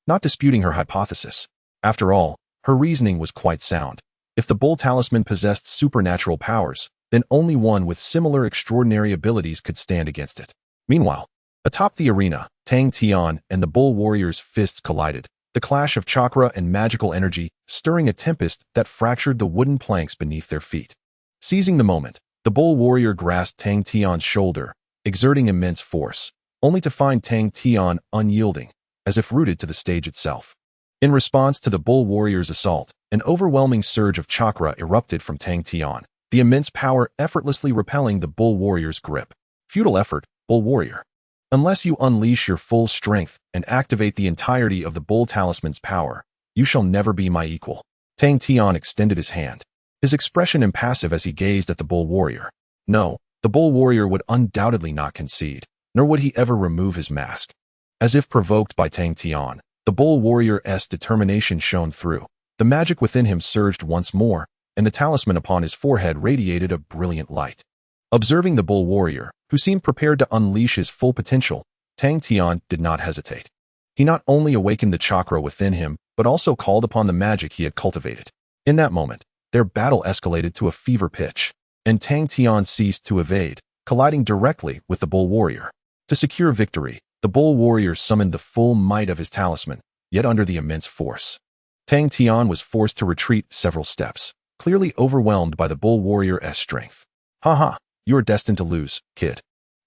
Not disputing her hypothesis. After all, her reasoning was quite sound. If the bull talisman possessed supernatural powers, then only one with similar extraordinary abilities could stand against it. Meanwhile, atop the arena, Tang Tian and the Bull Warrior's fists collided, the clash of chakra and magical energy stirring a tempest that fractured the wooden planks beneath their feet. Seizing the moment, the Bull Warrior grasped Tang Tian's shoulder, exerting immense force, only to find Tang Tian unyielding, as if rooted to the stage itself. In response to the Bull Warrior's assault, an overwhelming surge of chakra erupted from Tang Tian, the immense power effortlessly repelling the Bull Warrior's grip. Futile effort, Bull Warrior. Unless you unleash your full strength and activate the entirety of the Bull Talisman's power, you shall never be my equal. Tang Tian extended his hand, his expression impassive as he gazed at the Bull Warrior. No, the Bull Warrior would undoubtedly not concede, nor would he ever remove his mask. As if provoked by Tang Tian, the Bull Warrior's determination shone through. The magic within him surged once more, and the talisman upon his forehead radiated a brilliant light. Observing the Bull Warrior, who seemed prepared to unleash his full potential, Tang Tian did not hesitate. He not only awakened the chakra within him, but also called upon the magic he had cultivated. In that moment, their battle escalated to a fever pitch, and Tang Tian ceased to evade, colliding directly with the Bull Warrior. To secure victory, the Bull Warrior summoned the full might of his talisman, yet under the immense force. Tang Tian was forced to retreat several steps, clearly overwhelmed by the Bull Warrior's strength. Ha, you are destined to lose, kid.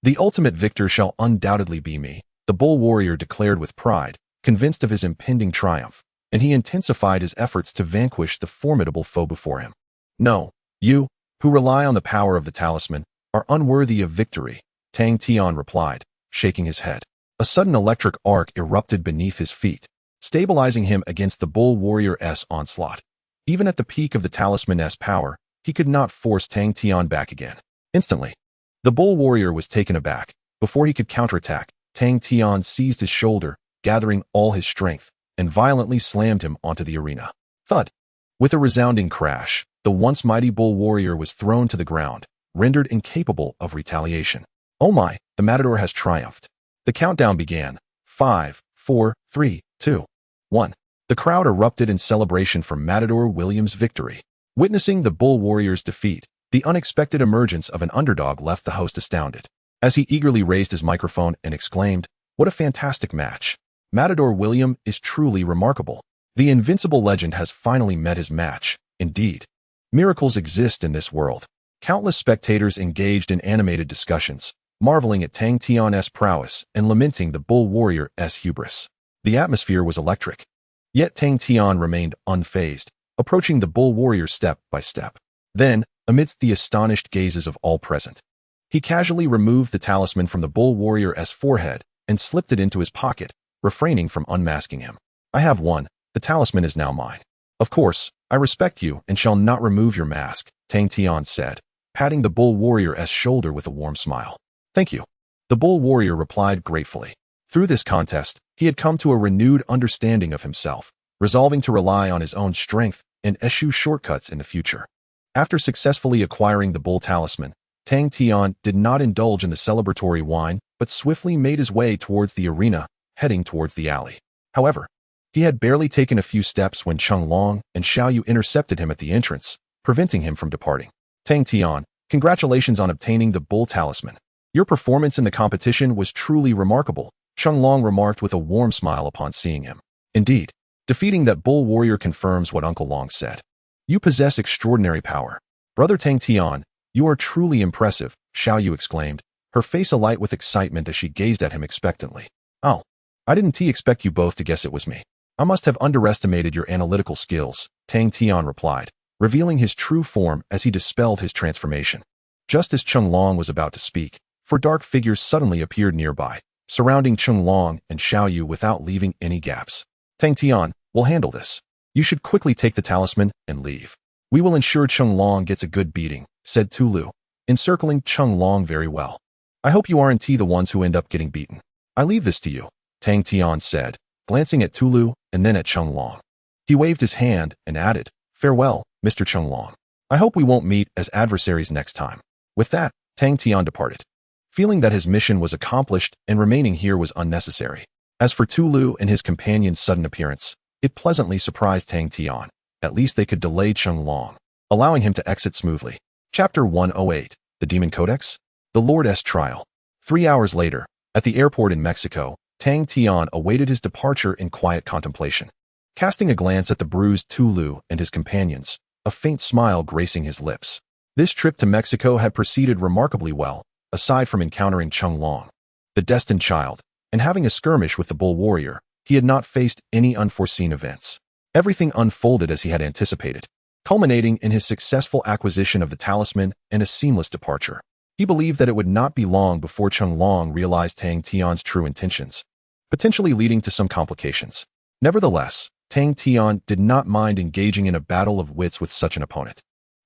The ultimate victor shall undoubtedly be me, the Bull Warrior declared with pride, convinced of his impending triumph, and he intensified his efforts to vanquish the formidable foe before him. No, you, who rely on the power of the talisman, are unworthy of victory, Tang Tian replied, shaking his head. A sudden electric arc erupted beneath his feet, stabilizing him against the Bull Warrior's onslaught. Even at the peak of the Talisman's power, he could not force Tang Tian back again. Instantly, the Bull Warrior was taken aback. Before he could counterattack, Tang Tian seized his shoulder, gathering all his strength, and violently slammed him onto the arena. Thud! With a resounding crash, the once mighty Bull Warrior was thrown to the ground, rendered incapable of retaliation. Oh my, the Matador has triumphed. The countdown began. 5, 4, 3, 2, 1. The crowd erupted in celebration for Matador William's victory. Witnessing the Bull Warrior's defeat, the unexpected emergence of an underdog left the host astounded. As he eagerly raised his microphone and exclaimed, "What a fantastic match! Matador William is truly remarkable. The invincible legend has finally met his match. Indeed, miracles exist in this world." Countless spectators engaged in animated discussions, marveling at Tang Tian's prowess and lamenting the Bull Warrior's hubris. The atmosphere was electric. Yet Tang Tian remained unfazed, approaching the Bull Warrior step by step. Then, amidst the astonished gazes of all present, he casually removed the talisman from the Bull Warrior's forehead and slipped it into his pocket, refraining from unmasking him. "I have one. The talisman is now mine. Of course, I respect you and shall not remove your mask," Tang Tian said, patting the Bull Warrior's shoulder with a warm smile. "Thank you." The Bull Warrior replied gratefully. Through this contest, he had come to a renewed understanding of himself, resolving to rely on his own strength and eschew shortcuts in the future. After successfully acquiring the Bull Talisman, Tang Tian did not indulge in the celebratory wine, but swiftly made his way towards the arena, heading towards the alley. However, he had barely taken a few steps when Chunlong and Xiaoyu intercepted him at the entrance, preventing him from departing. "Tang Tian, congratulations on obtaining the Bull Talisman. Your performance in the competition was truly remarkable," Chunlong remarked with a warm smile upon seeing him. "Indeed, defeating that Bull Warrior confirms what Uncle Long said. You possess extraordinary power. Brother Tang Tian, you are truly impressive," Xiaoyu exclaimed, her face alight with excitement as she gazed at him expectantly. "Oh, I didn't expect you both to guess it was me. I must have underestimated your analytical skills," Tang Tian replied, revealing his true form as he dispelled his transformation. Just as Chunlong was about to speak, four dark figures suddenly appeared nearby, surrounding Chunlong and Xiaoyu without leaving any gaps. "Tang Tian, we'll handle this. You should quickly take the talisman and leave. We will ensure Chunlong gets a good beating," said Tulu, encircling Chunlong very well. "I hope you aren't the ones who end up getting beaten. I leave this to you," Tang Tian said, glancing at Tulu and then at Chunlong. He waved his hand and added, "Farewell, Mr. Chunlong. I hope we won't meet as adversaries next time." With that, Tang Tian departed, feeling that his mission was accomplished and remaining here was unnecessary. As for Tulu and his companion's sudden appearance, it pleasantly surprised Tang Tian. At least they could delay Chunlong, allowing him to exit smoothly. Chapter 108, The Demon Codex? The Lord's Trial. 3 hours later, at the airport in Mexico, Tang Tian awaited his departure in quiet contemplation. Casting a glance at the bruised Tulu and his companions, a faint smile gracing his lips. This trip to Mexico had proceeded remarkably well, aside from encountering Chunlong, the destined child, and having a skirmish with the Bull Warrior. He had not faced any unforeseen events. Everything unfolded as he had anticipated, culminating in his successful acquisition of the talisman and a seamless departure. He believed that it would not be long before Chunlong realized Tang Tian's true intentions, potentially leading to some complications. Nevertheless, Tang Tian did not mind engaging in a battle of wits with such an opponent.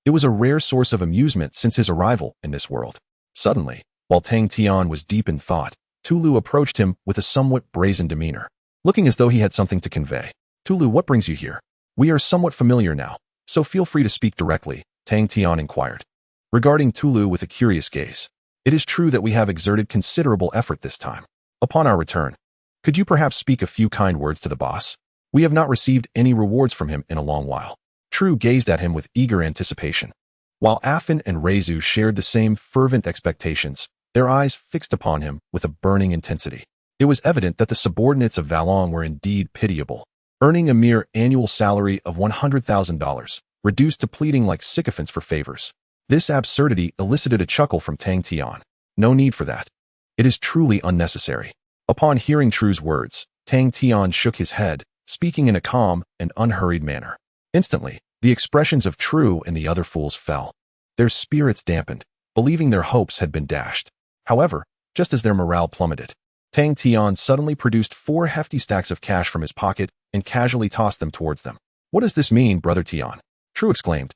It was a rare source of amusement since his arrival in this world. Suddenly, while Tang Tian was deep in thought, Tulu approached him with a somewhat brazen demeanor, looking as though he had something to convey. "Tulu, what brings you here? We are somewhat familiar now, so feel free to speak directly," Tang Tian inquired, regarding Tulu with a curious gaze. "It is true that we have exerted considerable effort this time. Upon our return, could you perhaps speak a few kind words to the boss? We have not received any rewards from him in a long while." Tru gazed at him with eager anticipation. While Affin and Reizu shared the same fervent expectations, their eyes fixed upon him with a burning intensity. It was evident that the subordinates of Valong were indeed pitiable, earning a mere annual salary of $100,000, reduced to pleading like sycophants for favors. This absurdity elicited a chuckle from Tang Tian. "No need for that. It is truly unnecessary." Upon hearing Tru's words, Tang Tian shook his head, speaking in a calm and unhurried manner. Instantly, the expressions of Tru and the other fools fell. Their spirits dampened, believing their hopes had been dashed. However, just as their morale plummeted, Tang Tian suddenly produced 4 hefty stacks of cash from his pocket and casually tossed them towards them. "What does this mean, Brother Tian?" True exclaimed,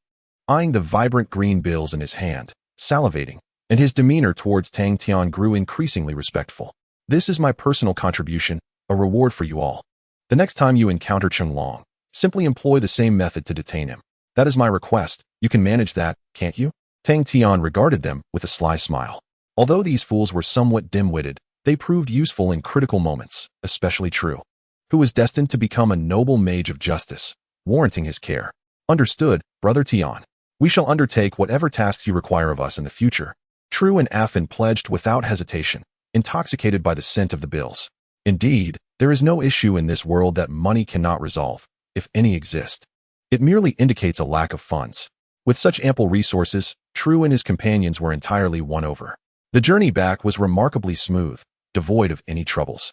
eyeing the vibrant green bills in his hand, salivating, and his demeanor towards Tang Tian grew increasingly respectful. "This is my personal contribution, a reward for you all. The next time you encounter Cheng Long, simply employ the same method to detain him. That is my request. You can manage that, can't you?" Tang Tian regarded them with a sly smile. Although these fools were somewhat dim-witted, they proved useful in critical moments, especially True, who was destined to become a noble mage of justice, warranting his care. "Understood, Brother Tian. We shall undertake whatever tasks you require of us in the future." True and Affin pledged without hesitation, intoxicated by the scent of the bills. Indeed, there is no issue in this world that money cannot resolve, if any exist. It merely indicates a lack of funds. With such ample resources, True and his companions were entirely won over. The journey back was remarkably smooth, devoid of any troubles.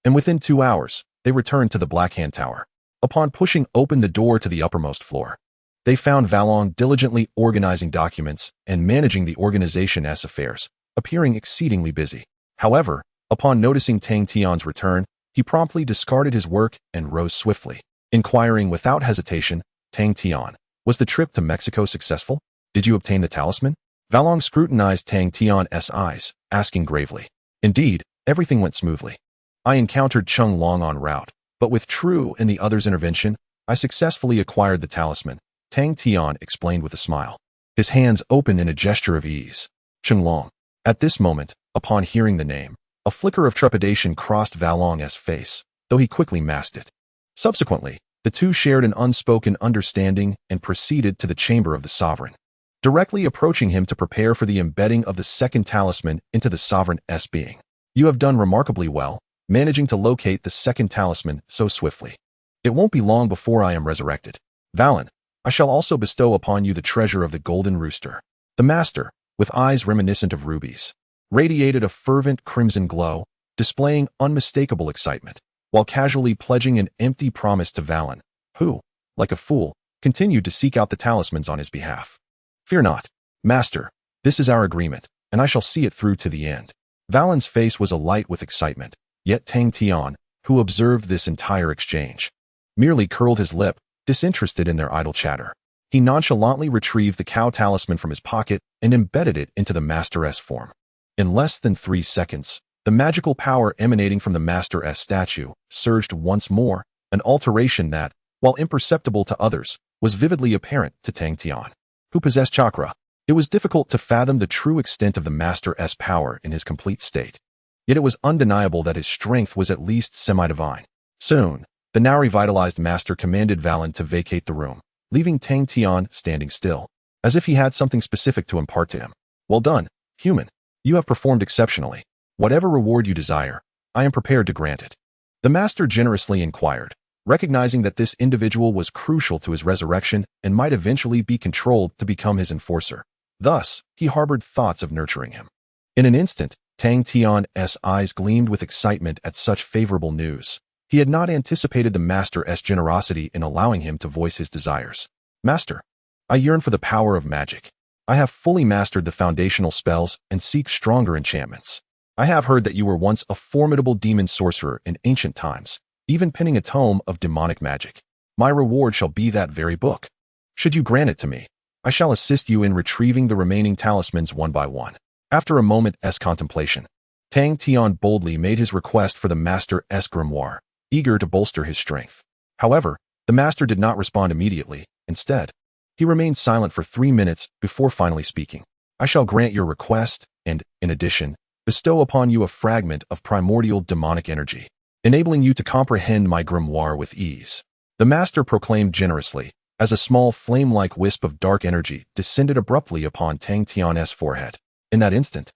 And within 2 hours, they returned to the Blackhand Tower. Upon pushing open the door to the uppermost floor, they found Valong diligently organizing documents and managing the organization's affairs, appearing exceedingly busy. However, upon noticing Tang Tian's return, he promptly discarded his work and rose swiftly, inquiring without hesitation, "Tang Tian, was the trip to Mexico successful? Did you obtain the talisman?" Valong scrutinized Tang Tian's eyes, asking gravely. "Indeed, everything went smoothly. I encountered Cheng Long en route, but with True and the others' intervention, I successfully acquired the talisman," Tang Tian explained with a smile, his hands open in a gesture of ease. Cheng Long. At this moment, upon hearing the name, a flicker of trepidation crossed Valong's face, though he quickly masked it. Subsequently, the two shared an unspoken understanding and proceeded to the chamber of the sovereign, directly approaching him to prepare for the embedding of the second talisman into the sovereign's being. "You have done remarkably well, managing to locate the second talisman so swiftly. It won't be long before I am resurrected. Valen, I shall also bestow upon you the treasure of the Golden Rooster." The master, with eyes reminiscent of rubies, radiated a fervent crimson glow, displaying unmistakable excitement, while casually pledging an empty promise to Valen, who, like a fool, continued to seek out the talismans on his behalf. "Fear not, master, this is our agreement, and I shall see it through to the end." Valen's face was alight with excitement, yet Tang Tian, who observed this entire exchange, merely curled his lip, disinterested in their idle chatter. He nonchalantly retrieved the cow talisman from his pocket and embedded it into the master's form. In less than 3 seconds, the magical power emanating from the master's statue surged once more, an alteration that, while imperceptible to others, was vividly apparent to Tang Tian, who possessed chakra. It was difficult to fathom the true extent of the master's power in his complete state. Yet it was undeniable that his strength was at least semi-divine. Soon, the now revitalized master commanded Valen to vacate the room, leaving Tang Tian standing still, as if he had something specific to impart to him. "Well done, human. You have performed exceptionally. Whatever reward you desire, I am prepared to grant it." The master generously inquired, recognizing that this individual was crucial to his resurrection and might eventually be controlled to become his enforcer. Thus, he harbored thoughts of nurturing him. In an instant, Tang Tian's eyes gleamed with excitement at such favorable news. He had not anticipated the master's generosity in allowing him to voice his desires. "Master, I yearn for the power of magic. I have fully mastered the foundational spells and seek stronger enchantments. I have heard that you were once a formidable demon sorcerer in ancient times, even penning a tome of demonic magic. My reward shall be that very book. Should you grant it to me, I shall assist you in retrieving the remaining talismans one by one." After a moment's contemplation, Tang Tian boldly made his request for the master's grimoire, eager to bolster his strength. However, the master did not respond immediately. Instead, he remained silent for 3 minutes before finally speaking. "I shall grant your request and, in addition, bestow upon you a fragment of primordial demonic energy, enabling you to comprehend my grimoire with ease," the master proclaimed generously, as a small flame-like wisp of dark energy descended abruptly upon Tang Tian's forehead. In that instant,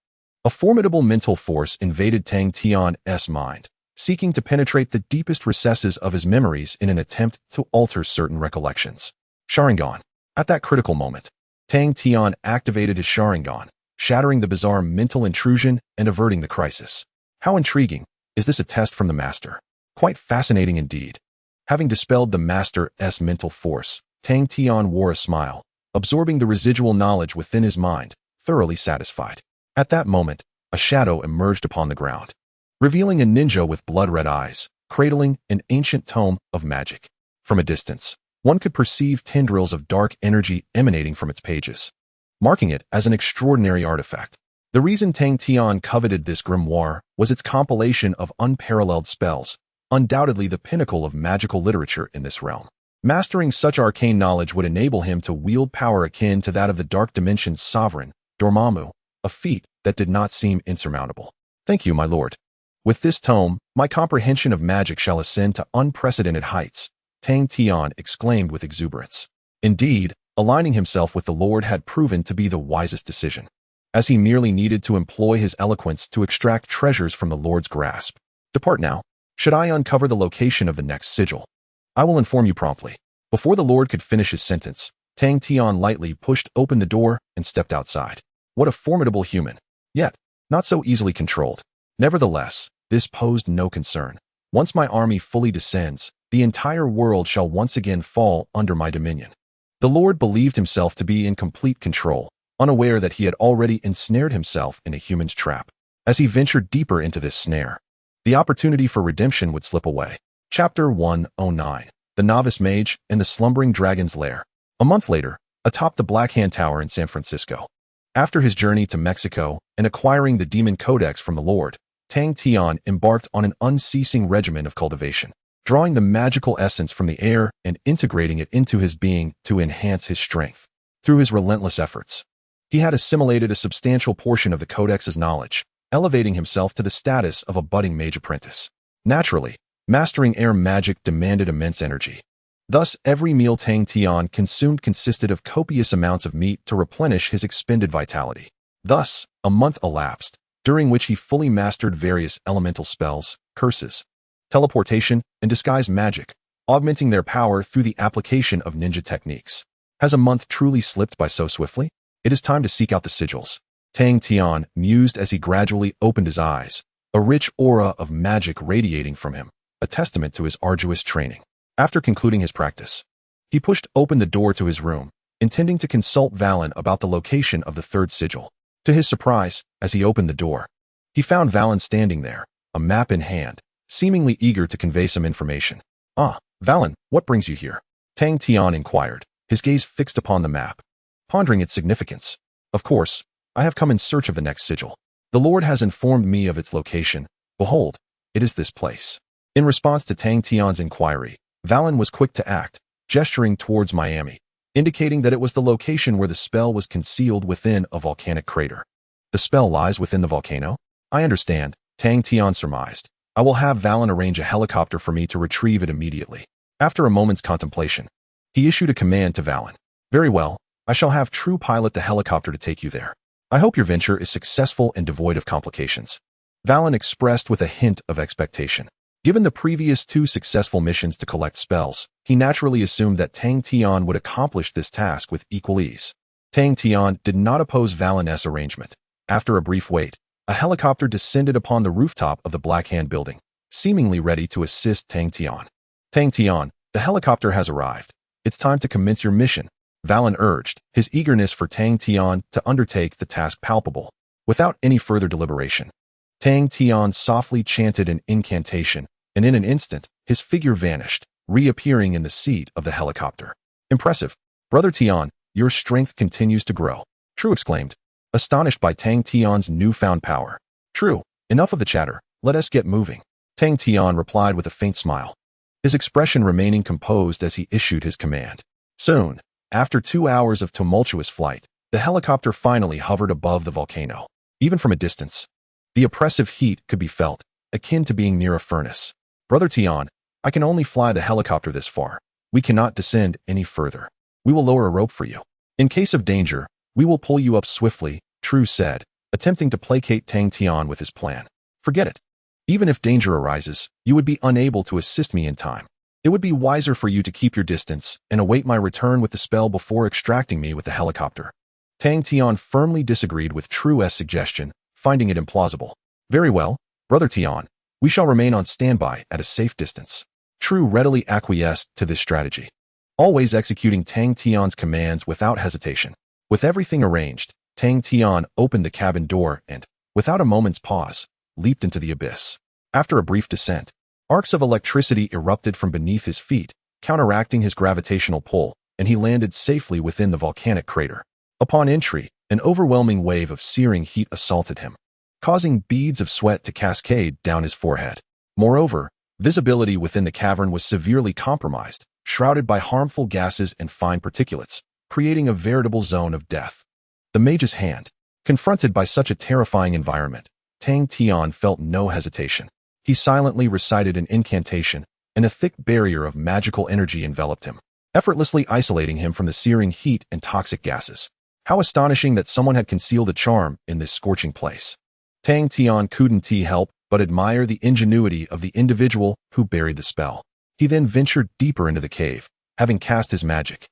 a formidable mental force invaded Tang Tian's mind, seeking to penetrate the deepest recesses of his memories in an attempt to alter certain recollections. Sharingan. At that critical moment, Tang Tian activated his Sharingan, shattering the bizarre mental intrusion and averting the crisis. How intriguing. Is this a test from the master? Quite fascinating indeed. Having dispelled the master's mental force, Tang Tian wore a smile, absorbing the residual knowledge within his mind, thoroughly satisfied. At that moment, a shadow emerged upon the ground, revealing a ninja with blood-red eyes, cradling an ancient tome of magic. From a distance, one could perceive tendrils of dark energy emanating from its pages, marking it as an extraordinary artifact. The reason Tang Tian coveted this grimoire was its compilation of unparalleled spells, undoubtedly the pinnacle of magical literature in this realm. Mastering such arcane knowledge would enable him to wield power akin to that of the Dark Dimension's sovereign, Dormammu, a feat that did not seem insurmountable. Thank you, my lord. With this tome, my comprehension of magic shall ascend to unprecedented heights, Tang Tian exclaimed with exuberance. Indeed, aligning himself with the Lord had proven to be the wisest decision, as he merely needed to employ his eloquence to extract treasures from the Lord's grasp. Depart now. Should I uncover the location of the next sigil, I will inform you promptly. Before the Lord could finish his sentence, Tang Tian lightly pushed open the door and stepped outside. What a formidable human, yet not so easily controlled. Nevertheless, this posed no concern. Once my army fully descends, the entire world shall once again fall under my dominion. The Lord believed himself to be in complete control, unaware that he had already ensnared himself in a human's trap. As he ventured deeper into this snare, the opportunity for redemption would slip away. Chapter 109. The Novice Mage and the Slumbering Dragon's Lair. A month later, atop the Black Hand Tower in San Francisco. After his journey to Mexico and acquiring the Demon Codex from the Lord, Tang Tian embarked on an unceasing regimen of cultivation, drawing the magical essence from the air and integrating it into his being to enhance his strength. Through his relentless efforts, he had assimilated a substantial portion of the Codex's knowledge, elevating himself to the status of a budding mage apprentice. Naturally, mastering air magic demanded immense energy. Thus, every meal Tang Tian consumed consisted of copious amounts of meat to replenish his expended vitality. Thus, a month elapsed, during which he fully mastered various elemental spells, curses, teleportation, and disguise magic, augmenting their power through the application of ninja techniques. Has a month truly slipped by so swiftly? It is time to seek out the sigils, Tang Tian mused as he gradually opened his eyes, a rich aura of magic radiating from him, a testament to his arduous training. After concluding his practice, he pushed open the door to his room, intending to consult Valen about the location of the third sigil. To his surprise, as he opened the door, he found Valen standing there, a map in hand, seemingly eager to convey some information. Ah, Valen, what brings you here? Tang Tian inquired, his gaze fixed upon the map, pondering its significance. Of course, I have come in search of the next sigil. The Lord has informed me of its location. Behold, it is this place. In response to Tang Tian's inquiry, Valen was quick to act, gesturing towards Miami, indicating that it was the location where the spell was concealed within a volcanic crater. The spell lies within the volcano? I understand, Tang Tian surmised. I will have Valen arrange a helicopter for me to retrieve it immediately. After a moment's contemplation, he issued a command to Valen. Very well, I shall have True pilot the helicopter to take you there. I hope your venture is successful and devoid of complications. Valen expressed with a hint of expectation. Given the previous 2 successful missions to collect spells, he naturally assumed that Tang Tian would accomplish this task with equal ease. Tang Tian did not oppose Valen's arrangement. After a brief wait, a helicopter descended upon the rooftop of the Black Hand building, seemingly ready to assist Tang Tian. Tang Tian, the helicopter has arrived. It's time to commence your mission, Valen urged, his eagerness for Tang Tian to undertake the task palpable. Without any further deliberation, Tang Tian softly chanted an incantation, and in an instant, his figure vanished, reappearing in the seat of the helicopter. Impressive. Brother Tian, your strength continues to grow, True exclaimed, astonished by Tang Tian's newfound power. True, enough of the chatter, let us get moving, Tang Tian replied with a faint smile, his expression remaining composed as he issued his command. Soon, after 2 hours of tumultuous flight, the helicopter finally hovered above the volcano. Even from a distance, the oppressive heat could be felt, akin to being near a furnace. Brother Tian, I can only fly the helicopter this far. We cannot descend any further. We will lower a rope for you. In case of danger, we will pull you up swiftly, True said, attempting to placate Tang Tian with his plan. Forget it. Even if danger arises, you would be unable to assist me in time. It would be wiser for you to keep your distance and await my return with the spell before extracting me with the helicopter. Tang Tian firmly disagreed with True's suggestion, finding it implausible. Very well, Brother Tian, we shall remain on standby at a safe distance. True readily acquiesced to this strategy, always executing Tang Tian's commands without hesitation. With everything arranged, Tang Tian opened the cabin door and, without a moment's pause, leaped into the abyss. After a brief descent, arcs of electricity erupted from beneath his feet, counteracting his gravitational pull, and he landed safely within the volcanic crater. Upon entry, an overwhelming wave of searing heat assaulted him, causing beads of sweat to cascade down his forehead. Moreover, visibility within the cavern was severely compromised, shrouded by harmful gases and fine particulates, creating a veritable zone of death. The mage's hand. Confronted by such a terrifying environment, Tang Tian felt no hesitation. He silently recited an incantation, and a thick barrier of magical energy enveloped him, effortlessly isolating him from the searing heat and toxic gases. How astonishing that someone had concealed a charm in this scorching place. Tang Tian couldn't help but admire the ingenuity of the individual who buried the spell. He then ventured deeper into the cave, having cast his magic.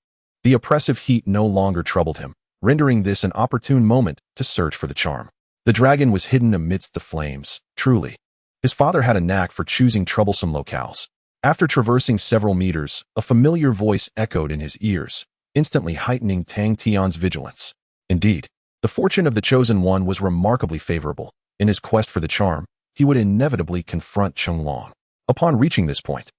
The oppressive heat no longer troubled him, rendering this an opportune moment to search for the charm. The dragon was hidden amidst the flames, truly. His father had a knack for choosing troublesome locales. After traversing several meters, a familiar voice echoed in his ears, instantly heightening Tang Tian's vigilance. Indeed, the fortune of the chosen one was remarkably favorable. In his quest for the charm, he would inevitably confront Chunlong. Upon reaching this point,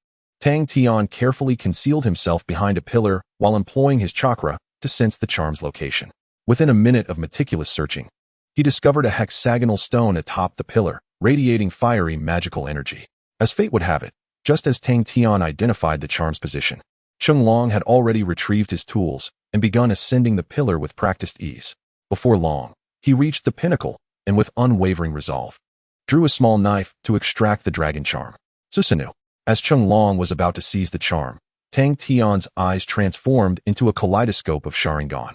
Tang Tian carefully concealed himself behind a pillar while employing his chakra to sense the charm's location. Within a minute of meticulous searching, he discovered a hexagonal stone atop the pillar, radiating fiery magical energy. As fate would have it, just as Tang Tian identified the charm's position, Chunlong had already retrieved his tools and begun ascending the pillar with practiced ease. Before long, he reached the pinnacle and with unwavering resolve, drew a small knife to extract the dragon charm. Susanoo. As Chunlong was about to seize the charm, Tang Tian's eyes transformed into a kaleidoscope of Sharingan,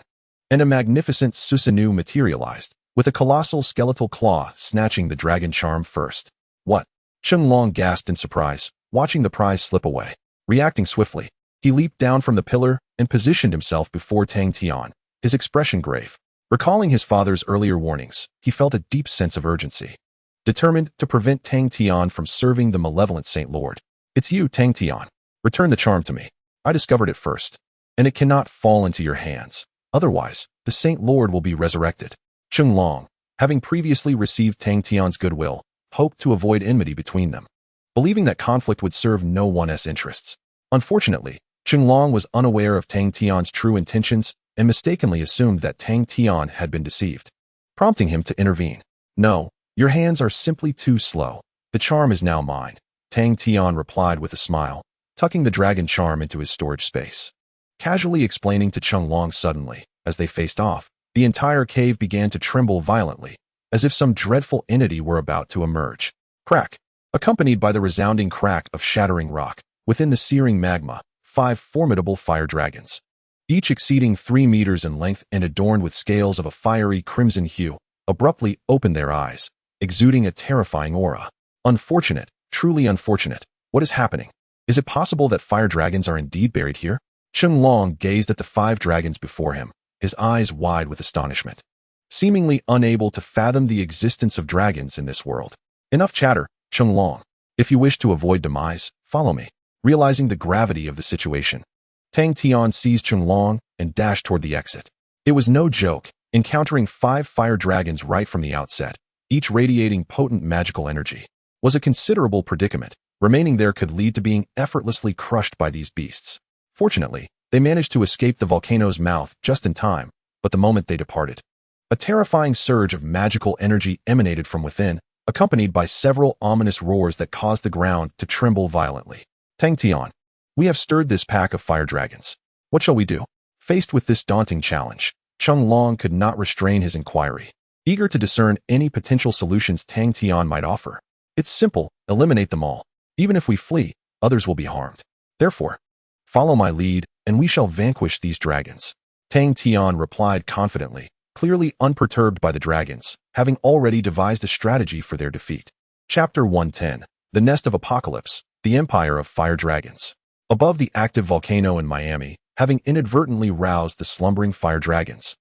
and a magnificent Susanoo materialized, with a colossal skeletal claw snatching the dragon charm first. What? Chunlong gasped in surprise, watching the prize slip away. Reacting swiftly, he leaped down from the pillar and positioned himself before Tang Tian, his expression grave. Recalling his father's earlier warnings, he felt a deep sense of urgency, determined to prevent Tang Tian from serving the malevolent Saint Lord. It's you, Tang Tian. Return the charm to me. I discovered it first, and it cannot fall into your hands. Otherwise, the Saint Lord will be resurrected. Chunlong, having previously received Tang Tian's goodwill, hoped to avoid enmity between them, believing that conflict would serve no one's interests. Unfortunately, Chunlong was unaware of Tang Tian's true intentions and mistakenly assumed that Tang Tian had been deceived, prompting him to intervene. No, your hands are simply too slow. The charm is now mine, Tang Tian replied with a smile, tucking the dragon charm into his storage space. Casually explaining to Chunlong suddenly, as they faced off, the entire cave began to tremble violently, as if some dreadful entity were about to emerge. Crack! Accompanied by the resounding crack of shattering rock, within the searing magma, 5 formidable fire dragons, each exceeding 3 meters in length and adorned with scales of a fiery crimson hue, abruptly opened their eyes, exuding a terrifying aura. Unfortunate, truly unfortunate. What is happening? Is it possible that fire dragons are indeed buried here? Chunlong gazed at the 5 dragons before him, his eyes wide with astonishment, seemingly unable to fathom the existence of dragons in this world. Enough chatter, Chunlong. If you wish to avoid demise, follow me. Realizing the gravity of the situation, Tang Tian seized Chunlong and dashed toward the exit. It was no joke, encountering 5 fire dragons right from the outset, each radiating potent magical energy, was a considerable predicament. Remaining there could lead to being effortlessly crushed by these beasts. Fortunately, they managed to escape the volcano's mouth just in time, but the moment they departed, a terrifying surge of magical energy emanated from within, accompanied by several ominous roars that caused the ground to tremble violently. Tang Tian, we have stirred this pack of fire dragons. What shall we do? Faced with this daunting challenge, Chunlong could not restrain his inquiry, eager to discern any potential solutions Tang Tian might offer. It's simple, eliminate them all. Even if we flee, others will be harmed. Therefore, follow my lead, and we shall vanquish these dragons. Tang Tian replied confidently, clearly unperturbed by the dragons, having already devised a strategy for their defeat. Chapter 110. The Nest of Apocalypse, the Empire of Fire Dragons. Above the active volcano in Miami, having inadvertently roused the slumbering fire dragons,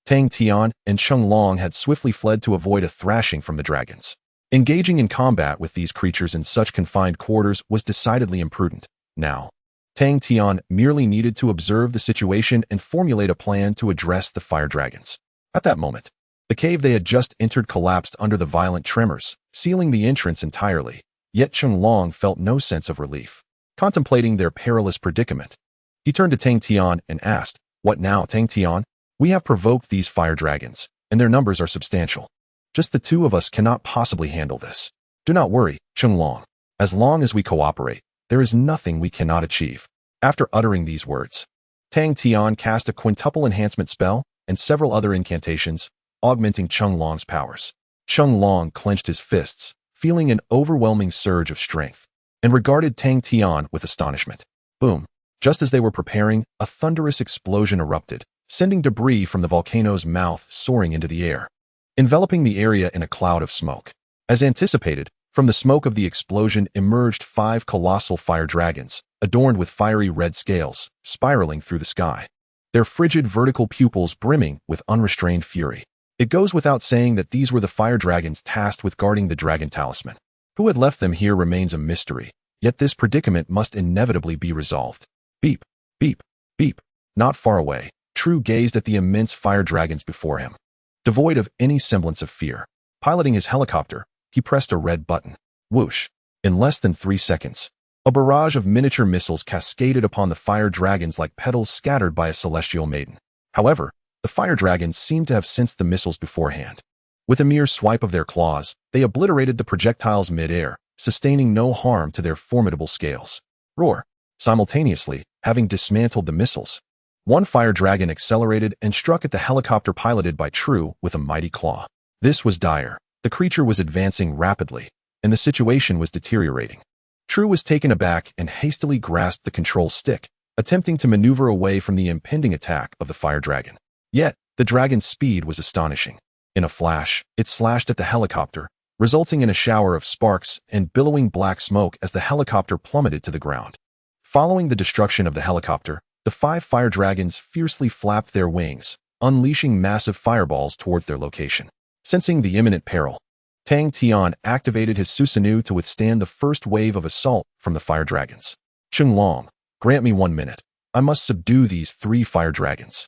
Tang Tian and Chunlong had swiftly fled to avoid a thrashing from the dragons. Engaging in combat with these creatures in such confined quarters was decidedly imprudent. Now, Tang Tian merely needed to observe the situation and formulate a plan to address the fire dragons. At that moment, the cave they had just entered collapsed under the violent tremors, sealing the entrance entirely. Yet Chunlong felt no sense of relief. Contemplating their perilous predicament, he turned to Tang Tian and asked, "What now, Tang Tian? We have provoked these fire dragons, and their numbers are substantial. Just the two of us cannot possibly handle this. Do not worry, Chunlong. As long as we cooperate, there is nothing we cannot achieve." After uttering these words, Tang Tian cast a quintuple enhancement spell and several other incantations, augmenting Chunlong's powers. Chunlong clenched his fists, feeling an overwhelming surge of strength, and regarded Tang Tian with astonishment. Boom! Just as they were preparing, a thunderous explosion erupted, sending debris from the volcano's mouth soaring into the air, enveloping the area in a cloud of smoke. As anticipated, from the smoke of the explosion emerged 5 colossal fire dragons, adorned with fiery red scales, spiraling through the sky, their frigid vertical pupils brimming with unrestrained fury. It goes without saying that these were the fire dragons tasked with guarding the dragon talisman. Who had left them here remains a mystery, yet this predicament must inevitably be resolved. Beep, beep, beep. Not far away, True gazed at the immense fire dragons before him. Devoid of any semblance of fear, piloting his helicopter, he pressed a red button. Whoosh! In less than 3 seconds, a barrage of miniature missiles cascaded upon the fire dragons like petals scattered by a celestial maiden. However, the fire dragons seemed to have sensed the missiles beforehand. With a mere swipe of their claws, they obliterated the projectiles mid-air, sustaining no harm to their formidable scales. Roar! Simultaneously, having dismantled the missiles, one fire dragon accelerated and struck at the helicopter piloted by True with a mighty claw. This was dire. The creature was advancing rapidly, and the situation was deteriorating. True was taken aback and hastily grasped the control stick, attempting to maneuver away from the impending attack of the fire dragon. Yet, the dragon's speed was astonishing. In a flash, it slashed at the helicopter, resulting in a shower of sparks and billowing black smoke as the helicopter plummeted to the ground. Following the destruction of the helicopter, the 5 fire dragons fiercely flapped their wings, unleashing massive fireballs towards their location. Sensing the imminent peril, Tang Tian activated his Susanoo to withstand the first wave of assault from the fire dragons. Chunlong, grant me 1 minute. I must subdue these 3 fire dragons.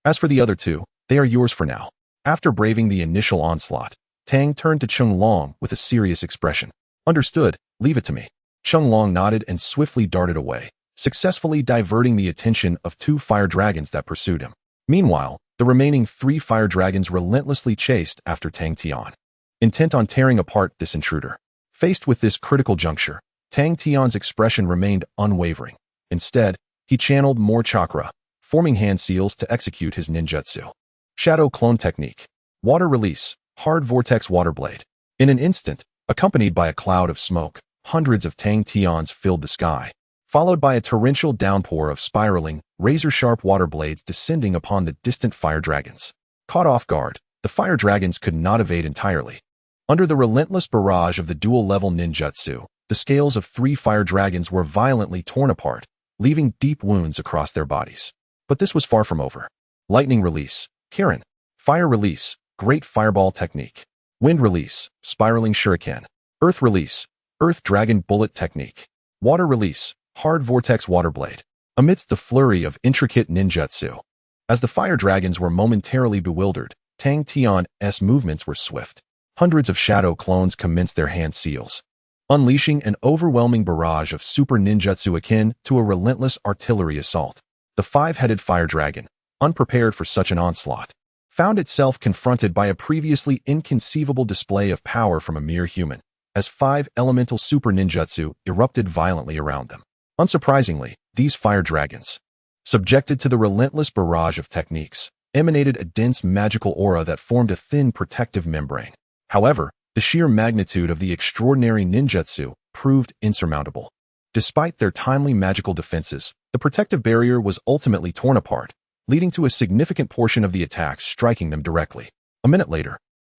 As for the other 2, they are yours for now. After braving the initial onslaught, Tang turned to Chunlong with a serious expression. Understood, leave it to me. Chunlong nodded and swiftly darted away, successfully diverting the attention of 2 fire dragons that pursued him. Meanwhile, the remaining 3 fire dragons relentlessly chased after Tang Tian, intent on tearing apart this intruder. Faced with this critical juncture, Tang Tian's expression remained unwavering. Instead, he channeled more chakra, forming hand seals to execute his ninjutsu. Shadow Clone Technique. Water Release. Hard Vortex Water Blade. In an instant, accompanied by a cloud of smoke, hundreds of Tang Tians filled the sky, followed by a torrential downpour of spiraling, razor-sharp water blades descending upon the distant fire dragons. Caught off guard, the fire dragons could not evade entirely. Under the relentless barrage of the dual-level ninjutsu, the scales of 3 fire dragons were violently torn apart, leaving deep wounds across their bodies. But this was far from over. Lightning Release. Kirin. Fire Release. Great Fireball Technique. Wind Release. Spiraling Shuriken. Earth Release. Earth Dragon Bullet Technique. Water Release. Hard Vortex Water Blade. Amidst the flurry of intricate ninjutsu, as the fire dragons were momentarily bewildered, Tang Tian's movements were swift. Hundreds of shadow clones commenced their hand seals, unleashing an overwhelming barrage of super ninjutsu akin to a relentless artillery assault. The 5-headed fire dragon, unprepared for such an onslaught, found itself confronted by a previously inconceivable display of power from a mere human, as 5 elemental super ninjutsu erupted violently around them. Unsurprisingly, these fire dragons, subjected to the relentless barrage of techniques, emanated a dense magical aura that formed a thin protective membrane. However, the sheer magnitude of the extraordinary ninjutsu proved insurmountable. Despite their timely magical defenses, the protective barrier was ultimately torn apart, leading to a significant portion of the attacks striking them directly. A minute later,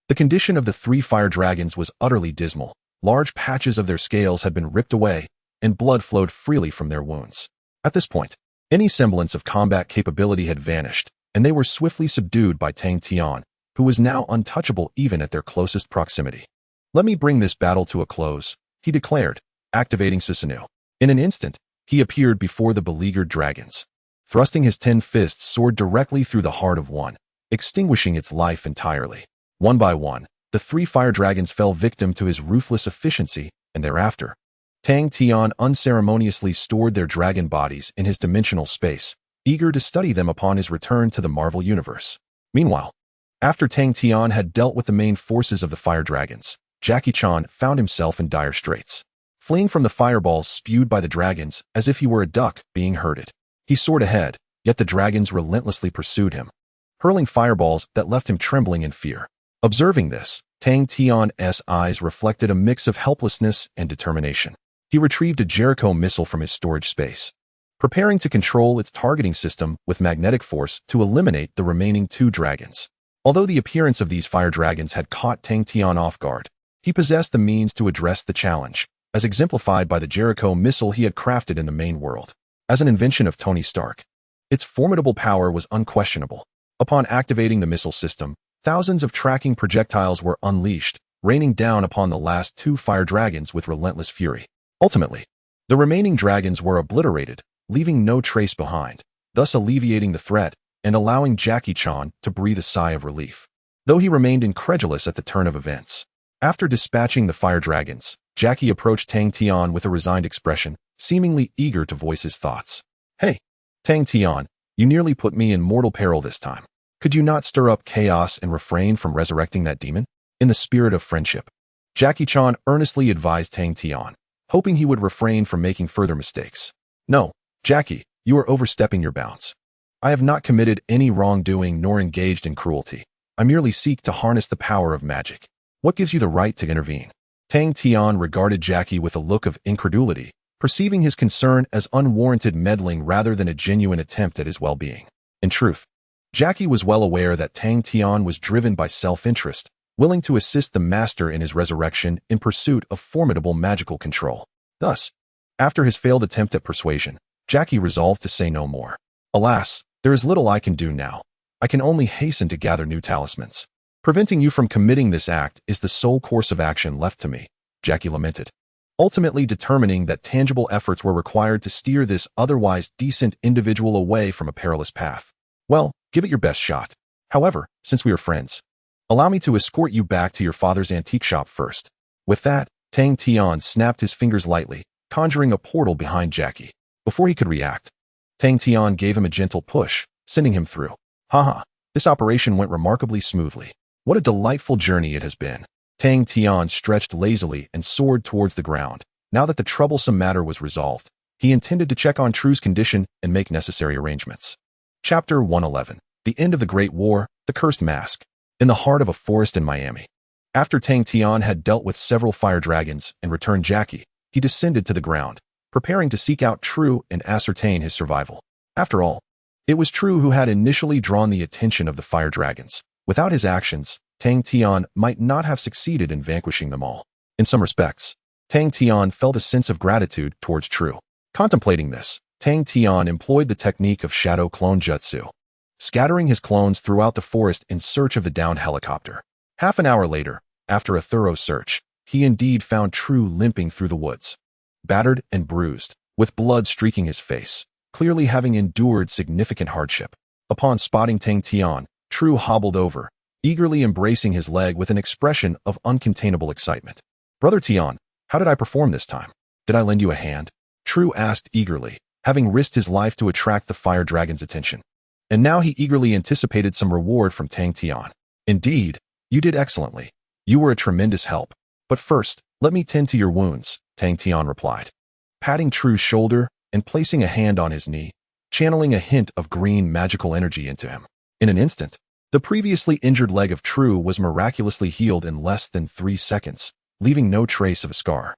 the condition of the 3 fire dragons was utterly dismal. Large patches of their scales had been ripped away, and blood flowed freely from their wounds. At this point, any semblance of combat capability had vanished, and they were swiftly subdued by Tang Tian, who was now untouchable even at their closest proximity. Let me bring this battle to a close, he declared, activating Susanoo. In an instant, he appeared before the beleaguered dragons. Thrusting his 10 fists soared directly through the heart of one, extinguishing its life entirely. One by one, the 3 fire dragons fell victim to his ruthless efficiency and thereafter, Tang Tian unceremoniously stored their dragon bodies in his dimensional space, eager to study them upon his return to the Marvel Universe. Meanwhile, after Tang Tian had dealt with the main forces of the fire dragons, Jackie Chan found himself in dire straits. Fleeing from the fireballs spewed by the dragons as if he were a duck being herded. He soared ahead, yet the dragons relentlessly pursued him, hurling fireballs that left him trembling in fear. Observing this, Tang Tian's eyes reflected a mix of helplessness and determination. He retrieved a Jericho missile from his storage space, preparing to control its targeting system with magnetic force to eliminate the remaining 2 dragons. Although the appearance of these fire dragons had caught Tang Tian off guard, he possessed the means to address the challenge, as exemplified by the Jericho missile he had crafted in the main world. As an invention of Tony Stark, its formidable power was unquestionable. Upon activating the missile system, thousands of tracking projectiles were unleashed, raining down upon the last 2 fire dragons with relentless fury. Ultimately, the remaining dragons were obliterated, leaving no trace behind, thus alleviating the threat and allowing Jackie Chan to breathe a sigh of relief. Though he remained incredulous at the turn of events. After dispatching the fire dragons, Jackie approached Tang Tian with a resigned expression, seemingly eager to voice his thoughts. "Hey, Tang Tian, you nearly put me in mortal peril this time. Could you not stir up chaos and refrain from resurrecting that demon? In the spirit of friendship." Jackie Chan earnestly advised Tang Tian, hoping he would refrain from making further mistakes. "No, Jackie, you are overstepping your bounds. I have not committed any wrongdoing nor engaged in cruelty. I merely seek to harness the power of magic. What gives you the right to intervene?" Tang Tian regarded Jackie with a look of incredulity, perceiving his concern as unwarranted meddling rather than a genuine attempt at his well-being. In truth, Jackie was well aware that Tang Tian was driven by self-interest, willing to assist the master in his resurrection in pursuit of formidable magical control. Thus, after his failed attempt at persuasion, Jackie resolved to say no more. "Alas, there is little I can do now. I can only hasten to gather new talismans. Preventing you from committing this act is the sole course of action left to me," Jackie lamented, ultimately determining that tangible efforts were required to steer this otherwise decent individual away from a perilous path. "Well, give it your best shot. However, since we are friends, allow me to escort you back to your father's antique shop first." With that, Tang Tian snapped his fingers lightly, conjuring a portal behind Jackie. Before he could react, Tang Tian gave him a gentle push, sending him through. Haha, this operation went remarkably smoothly. What a delightful journey it has been. Tang Tian stretched lazily and soared towards the ground. Now that the troublesome matter was resolved, he intended to check on True's condition and make necessary arrangements. Chapter 111. The End of the Great War, The Cursed Mask. In the heart of a forest in Miami. After Tang Tian had dealt with several fire dragons and returned Jackie, he descended to the ground, preparing to seek out True and ascertain his survival. After all, it was True who had initially drawn the attention of the fire dragons. Without his actions, Tang Tian might not have succeeded in vanquishing them all. In some respects, Tang Tian felt a sense of gratitude towards True. Contemplating this, Tang Tian employed the technique of shadow clone jutsu, scattering his clones throughout the forest in search of the downed helicopter. Half an hour later, after a thorough search, he indeed found True limping through the woods, battered and bruised, with blood streaking his face, clearly having endured significant hardship. Upon spotting Tang Tian, True hobbled over, eagerly embracing his leg with an expression of uncontainable excitement. "Brother Tian, how did I perform this time? Did I lend you a hand?" True asked eagerly, having risked his life to attract the fire dragon's attention. And now he eagerly anticipated some reward from Tang Tian. "Indeed, you did excellently. You were a tremendous help. But first, let me tend to your wounds," Tang Tian replied, patting True's shoulder and placing a hand on his knee, channeling a hint of green magical energy into him. In an instant, the previously injured leg of True was miraculously healed in less than 3 seconds, leaving no trace of a scar.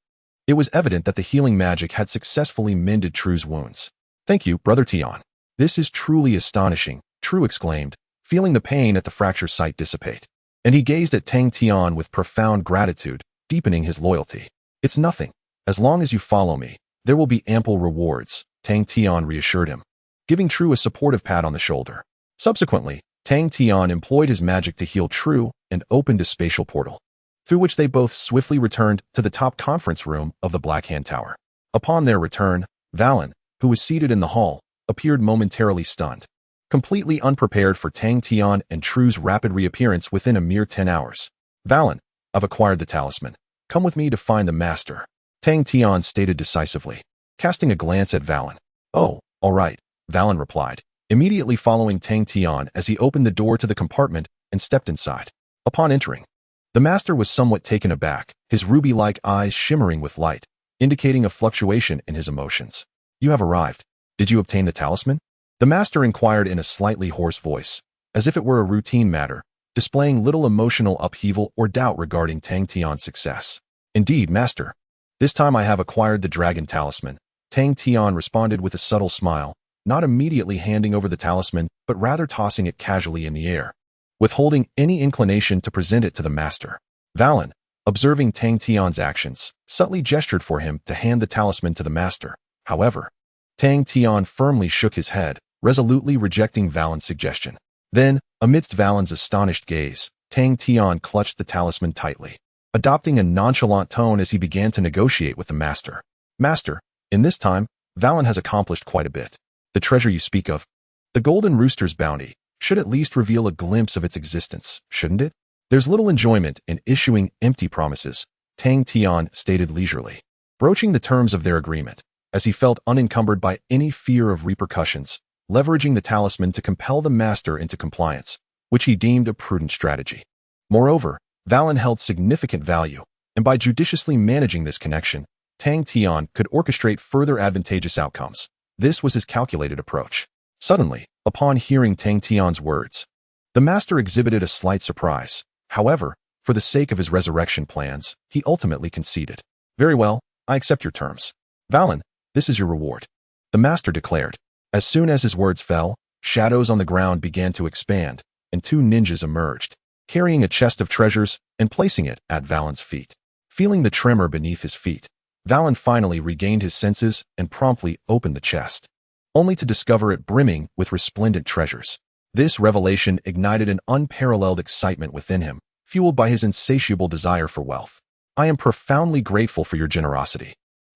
It was evident that the healing magic had successfully mended True's wounds. "Thank you, Brother Tian. This is truly astonishing," True exclaimed, feeling the pain at the fracture site dissipate. And he gazed at Tang Tian with profound gratitude, deepening his loyalty. "It's nothing. As long as you follow me, there will be ample rewards," Tang Tian reassured him, giving True a supportive pat on the shoulder. Subsequently, Tang Tian employed his magic to heal True and opened a spatial portal, through which they both swiftly returned to the top conference room of the Black Hand Tower. Upon their return, Valen, who was seated in the hall, appeared momentarily stunned, completely unprepared for Tang Tian and True's rapid reappearance within a mere 10 hours. "Valen, I've acquired the talisman. Come with me to find the master," Tang Tian stated decisively, casting a glance at Valen. Oh, all right, Valen replied, immediately following Tang Tian as he opened the door to the compartment and stepped inside. Upon entering, the master was somewhat taken aback, his ruby-like eyes shimmering with light, indicating a fluctuation in his emotions. You have arrived. Did you obtain the talisman? The master inquired in a slightly hoarse voice, as if it were a routine matter, displaying little emotional upheaval or doubt regarding Tang Tian's success. Indeed, master. This time I have acquired the dragon talisman. Tang Tian responded with a subtle smile, not immediately handing over the talisman, but rather tossing it casually in the air, withholding any inclination to present it to the master. Valen, observing Tang Tian's actions, subtly gestured for him to hand the talisman to the master. However, Tang Tian firmly shook his head, resolutely rejecting Valen's suggestion. Then, amidst Valen's astonished gaze, Tang Tian clutched the talisman tightly, adopting a nonchalant tone as he began to negotiate with the master. Master, in this time, Valen has accomplished quite a bit. The treasure you speak of, the Golden Rooster's bounty, should at least reveal a glimpse of its existence, shouldn't it? There's little enjoyment in issuing empty promises, Tang Tian stated leisurely, broaching the terms of their agreement, as he felt unencumbered by any fear of repercussions, leveraging the talisman to compel the master into compliance, which he deemed a prudent strategy. Moreover, Valen held significant value, and by judiciously managing this connection, Tang Tian could orchestrate further advantageous outcomes. This was his calculated approach. Suddenly, upon hearing Tang Tian's words, the master exhibited a slight surprise. However, for the sake of his resurrection plans, he ultimately conceded. Very well, I accept your terms. Valen, this is your reward, the master declared. As soon as his words fell, shadows on the ground began to expand, and two ninjas emerged, carrying a chest of treasures and placing it at Valen's feet. Feeling the tremor beneath his feet, Valen finally regained his senses and promptly opened the chest, only to discover it brimming with resplendent treasures. This revelation ignited an unparalleled excitement within him, fueled by his insatiable desire for wealth. I am profoundly grateful for your generosity,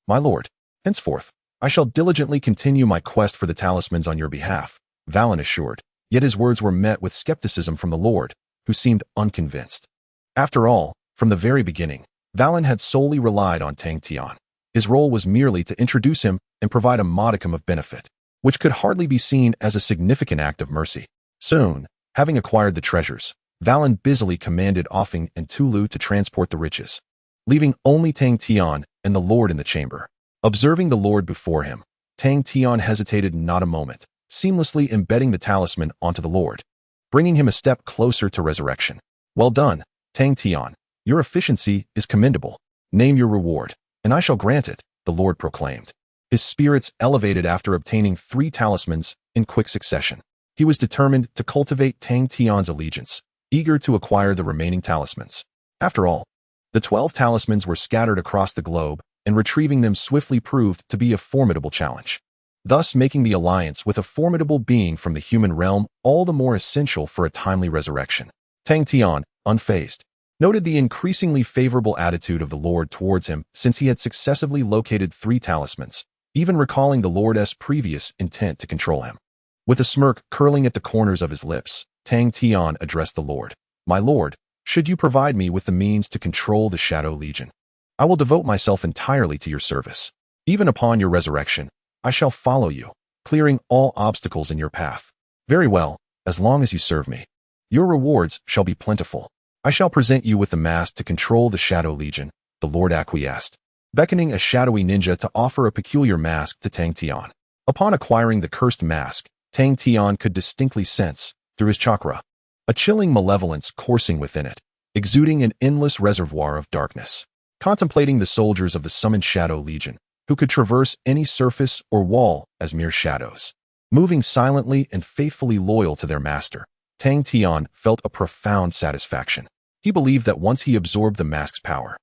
my lord. Henceforth, I shall diligently continue my quest for the talismans on your behalf, Valen assured, yet his words were met with skepticism from the lord, who seemed unconvinced. After all, from the very beginning, Valen had solely relied on Tang Tian. His role was merely to introduce him and provide a modicum of benefit, which could hardly be seen as a significant act of mercy. Soon, having acquired the treasures, Valen busily commanded Offing and Tulu to transport the riches, leaving only Tang Tian and the lord in the chamber. Observing the lord before him, Tang Tian hesitated not a moment, seamlessly embedding the talisman onto the lord, bringing him a step closer to resurrection. Well done, Tang Tian. Your efficiency is commendable. Name your reward, and I shall grant it, the lord proclaimed. His spirits elevated after obtaining 3 talismans in quick succession. He was determined to cultivate Tang Tian's allegiance, eager to acquire the remaining talismans. After all, the 12 talismans were scattered across the globe, and retrieving them swiftly proved to be a formidable challenge, thus making the alliance with a formidable being from the human realm all the more essential for a timely resurrection. Tang Tian, unfazed, noted the increasingly favorable attitude of the lord towards him since he had successively located 3 talismans, even recalling the lord's previous intent to control him. With a smirk curling at the corners of his lips, Tang Tian addressed the lord. My lord, should you provide me with the means to control the Shadow Legion, I will devote myself entirely to your service. Even upon your resurrection, I shall follow you, clearing all obstacles in your path. Very well, as long as you serve me. Your rewards shall be plentiful. I shall present you with the mask to control the Shadow Legion, the lord acquiesced, beckoning a shadowy ninja to offer a peculiar mask to Tang Tian. Upon acquiring the cursed mask, Tang Tian could distinctly sense, through his chakra, a chilling malevolence coursing within it, exuding an endless reservoir of darkness. Contemplating the soldiers of the summoned Shadow Legion, who could traverse any surface or wall as mere shadows, moving silently and faithfully loyal to their master, Tang Tian felt a profound satisfaction. He believed that once he absorbed the mask's power,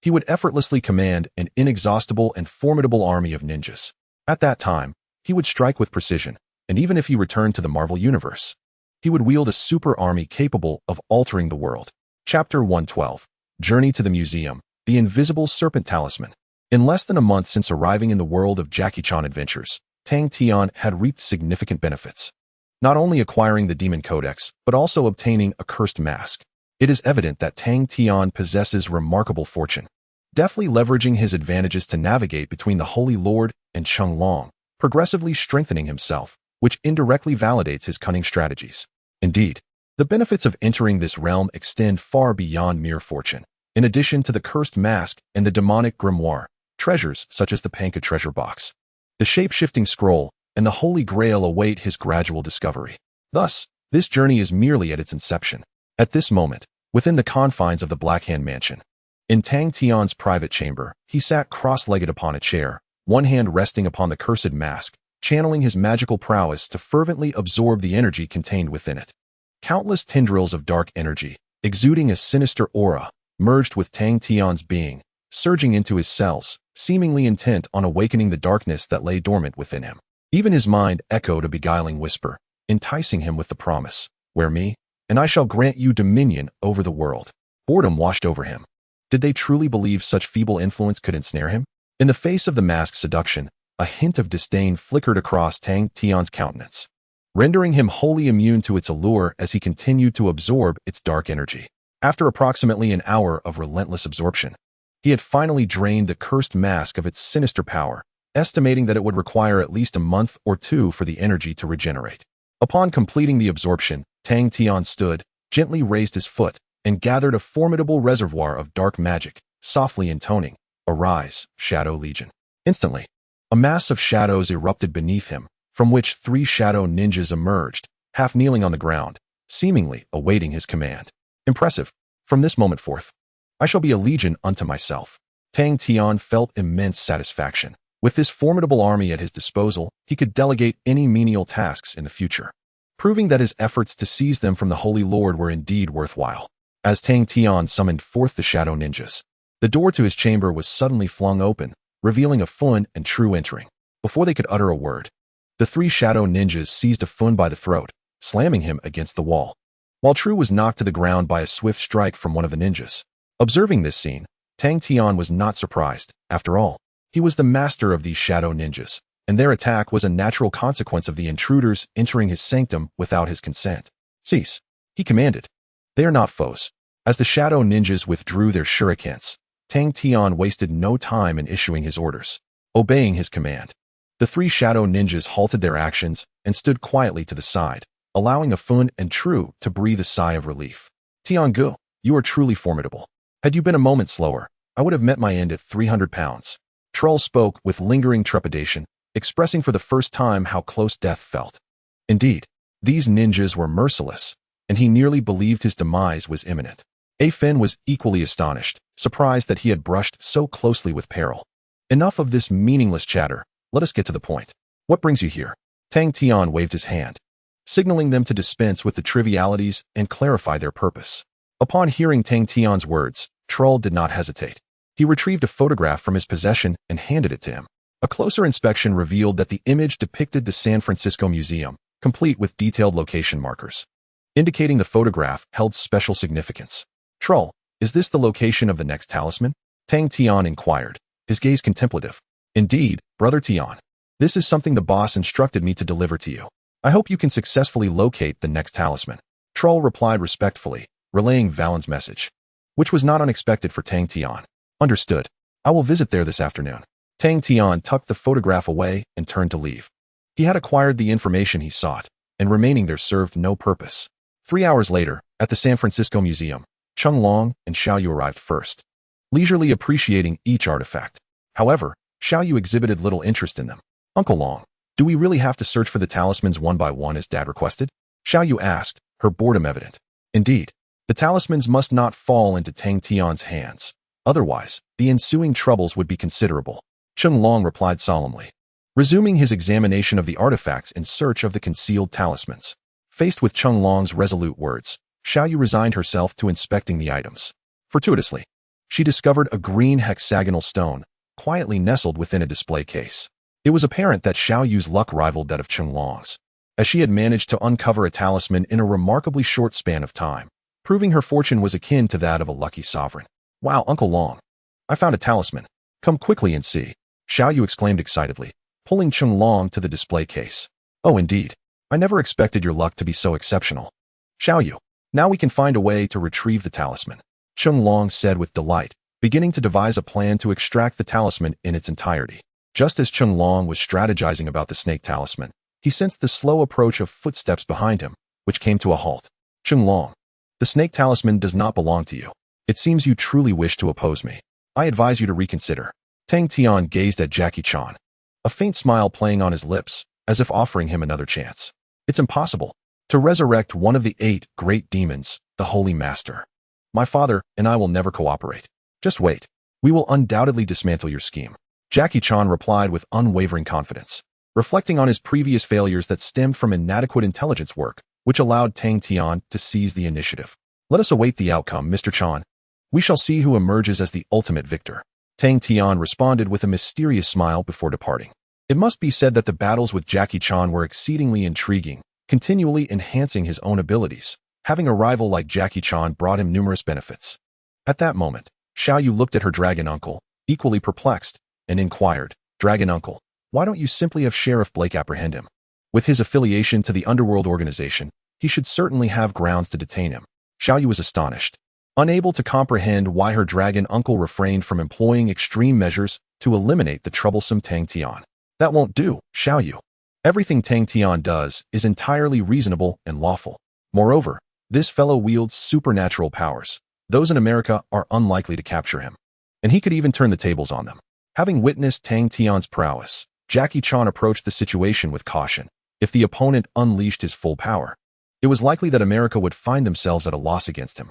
he would effortlessly command an inexhaustible and formidable army of ninjas. At that time, he would strike with precision, and even if he returned to the Marvel Universe, he would wield a super army capable of altering the world. Chapter 112. Journey to the Museum. The Invisible Serpent Talisman. In less than a month since arriving in the world of Jackie Chan Adventures, Tang Tian had reaped significant benefits. Not only acquiring the Demon Codex, but also obtaining a cursed mask. It is evident that Tang Tian possesses remarkable fortune. deftly leveraging his advantages to navigate between the Holy Lord and Cheng Long, progressively strengthening himself, which indirectly validates his cunning strategies. Indeed, the benefits of entering this realm extend far beyond mere fortune. In addition to the cursed mask and the demonic grimoire, treasures such as the Panka treasure box, the shape-shifting scroll, and the Holy Grail await his gradual discovery. Thus, this journey is merely at its inception. At this moment, within the confines of the Blackhand Mansion, in Tang Tian's private chamber, he sat cross-legged upon a chair, one hand resting upon the cursed mask, channeling his magical prowess to fervently absorb the energy contained within it. Countless tendrils of dark energy, exuding a sinister aura, merged with Tang Tian's being, surging into his cells, seemingly intent on awakening the darkness that lay dormant within him. Even his mind echoed a beguiling whisper, enticing him with the promise, "Wear me, and I shall grant you dominion over the world." Boredom washed over him. Did they truly believe such feeble influence could ensnare him? In the face of the mask's seduction, a hint of disdain flickered across Tang Tian's countenance, rendering him wholly immune to its allure as he continued to absorb its dark energy. After approximately an hour of relentless absorption, he had finally drained the cursed mask of its sinister power, estimating that it would require at least a month or two for the energy to regenerate. Upon completing the absorption, Tang Tian stood, gently raised his foot, and gathered a formidable reservoir of dark magic, softly intoning, "Arise, Shadow Legion." Instantly, a mass of shadows erupted beneath him, from which 3 shadow ninjas emerged, half kneeling on the ground, seemingly awaiting his command. Impressive. From this moment forth, I shall be a legion unto myself. Tang Tian felt immense satisfaction. With this formidable army at his disposal, he could delegate any menial tasks in the future, proving that his efforts to seize them from the Holy Lord were indeed worthwhile. As Tang Tian summoned forth the shadow ninjas, the door to his chamber was suddenly flung open, revealing a Fun and True entering. Before they could utter a word, the 3 shadow ninjas seized a Fun by the throat, slamming him against the wall, while True was knocked to the ground by a swift strike from one of the ninjas. Observing this scene, Tang Tian was not surprised. After all, he was the master of these shadow ninjas, and their attack was a natural consequence of the intruders entering his sanctum without his consent. "Cease," he commanded. "They are not foes." As the shadow ninjas withdrew their shurikens, Tang Tian wasted no time in issuing his orders. Obeying his command, the 3 shadow ninjas halted their actions and stood quietly to the side, allowing a Fun and True to breathe a sigh of relief. "Tiangu, you are truly formidable. Had you been a moment slower, I would have met my end at 300 pounds. Trull spoke with lingering trepidation, expressing for the first time how close death felt. Indeed, these ninjas were merciless, and he nearly believed his demise was imminent. A Fen was equally astonished, surprised that he had brushed so closely with peril. "Enough of this meaningless chatter. Let us get to the point. What brings you here?" Tang Tian waved his hand, signaling them to dispense with the trivialities and clarify their purpose. Upon hearing Tang Tian's words, Trull did not hesitate. He retrieved a photograph from his possession and handed it to him. A closer inspection revealed that the image depicted the San Francisco Museum, complete with detailed location markers, indicating the photograph held special significance. "Trull, is this the location of the next talisman?" Tang Tian inquired, his gaze contemplative. "Indeed, Brother Tian. This is something the boss instructed me to deliver to you. I hope you can successfully locate the next talisman." Trull replied respectfully, relaying Valen's message, which was not unexpected for Tang Tian. "Understood. I will visit there this afternoon." Tang Tian tucked the photograph away and turned to leave. He had acquired the information he sought, and remaining there served no purpose. 3 hours later, at the San Francisco Museum, Cheng Long and Xiaoyu arrived first, leisurely appreciating each artifact. However, Xiaoyu exhibited little interest in them. "Uncle Long, do we really have to search for the talismans one by one as Dad requested?" Xiaoyu asked, her boredom evident. "Indeed, the talismans must not fall into Tang Tian's hands. Otherwise, the ensuing troubles would be considerable," Cheng Long replied solemnly, resuming his examination of the artifacts in search of the concealed talismans. Faced with Cheng Long's resolute words, Xiaoyu resigned herself to inspecting the items. Fortuitously, she discovered a green hexagonal stone, quietly nestled within a display case. It was apparent that Xiaoyu's luck rivaled that of Cheng Long's, as she had managed to uncover a talisman in a remarkably short span of time, proving her fortune was akin to that of a lucky sovereign. "Wow, Uncle Long, I found a talisman. Come quickly and see," Xiaoyu exclaimed excitedly, pulling Cheng Long to the display case. "Oh, indeed. I never expected your luck to be so exceptional. Xiaoyu, now we can find a way to retrieve the talisman," Cheng Long said with delight, beginning to devise a plan to extract the talisman in its entirety. Just as Chung Long was strategizing about the snake talisman, he sensed the slow approach of footsteps behind him, which came to a halt. Chung Long, the snake talisman does not belong to you. It seems you truly wish to oppose me. I advise you to reconsider. Tang Tian gazed at Jackie Chan, a faint smile playing on his lips, as if offering him another chance. It's impossible to resurrect one of the 8 great demons, the Holy Master. My father and I will never cooperate. Just wait. We will undoubtedly dismantle your scheme. Jackie Chan replied with unwavering confidence, reflecting on his previous failures that stemmed from inadequate intelligence work, which allowed Tang Tian to seize the initiative. Let us await the outcome, Mr. Chan. We shall see who emerges as the ultimate victor. Tang Tian responded with a mysterious smile before departing. It must be said that the battles with Jackie Chan were exceedingly intriguing, continually enhancing his own abilities. Having a rival like Jackie Chan brought him numerous benefits. At that moment, Xiao Yu looked at her dragon uncle, equally perplexed, and inquired, Dragon Uncle, why don't you simply have Sheriff Blake apprehend him? With his affiliation to the underworld organization, he should certainly have grounds to detain him. Xiao Yu was astonished, unable to comprehend why her dragon uncle refrained from employing extreme measures to eliminate the troublesome Tang Tian. That won't do, Xiao Yu. Everything Tang Tian does is entirely reasonable and lawful. Moreover, this fellow wields supernatural powers. Those in America are unlikely to capture him. And he could even turn the tables on them. Having witnessed Tang Tian's prowess, Jackie Chan approached the situation with caution. If the opponent unleashed his full power, it was likely that America would find themselves at a loss against him.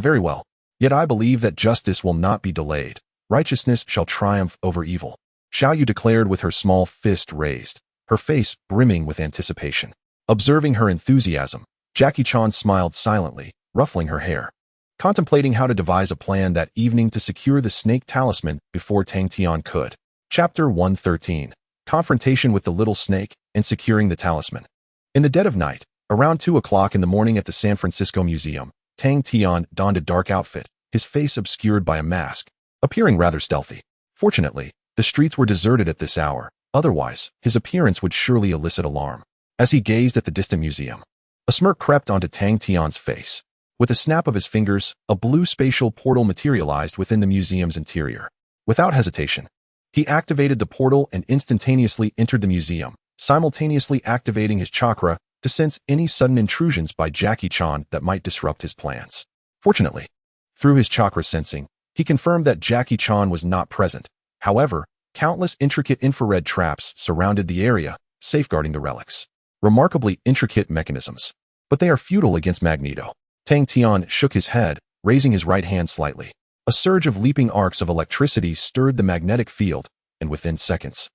Very well. Yet I believe that justice will not be delayed. Righteousness shall triumph over evil. Xiao Yu declared with her small fist raised, her face brimming with anticipation. Observing her enthusiasm, Jackie Chan smiled silently, ruffling her hair, contemplating how to devise a plan that evening to secure the snake talisman before Tang Tian could. Chapter 113. Confrontation with the little snake and securing the talisman. In the dead of night, around 2 o'clock in the morning at the San Francisco Museum, Tang Tian donned a dark outfit, his face obscured by a mask, appearing rather stealthy. Fortunately, the streets were deserted at this hour, otherwise, his appearance would surely elicit alarm. As he gazed at the distant museum, a smirk crept onto Tang Tian's face. With a snap of his fingers, a blue spatial portal materialized within the museum's interior. Without hesitation, he activated the portal and instantaneously entered the museum, simultaneously activating his chakra to sense any sudden intrusions by Jackie Chan that might disrupt his plans. Fortunately, through his chakra sensing, he confirmed that Jackie Chan was not present. However, countless intricate infrared traps surrounded the area, safeguarding the relics. Remarkably intricate mechanisms, but they are futile against Magneto. Tang Tian shook his head, raising his right hand slightly. A surge of leaping arcs of electricity stirred the magnetic field, and within seconds,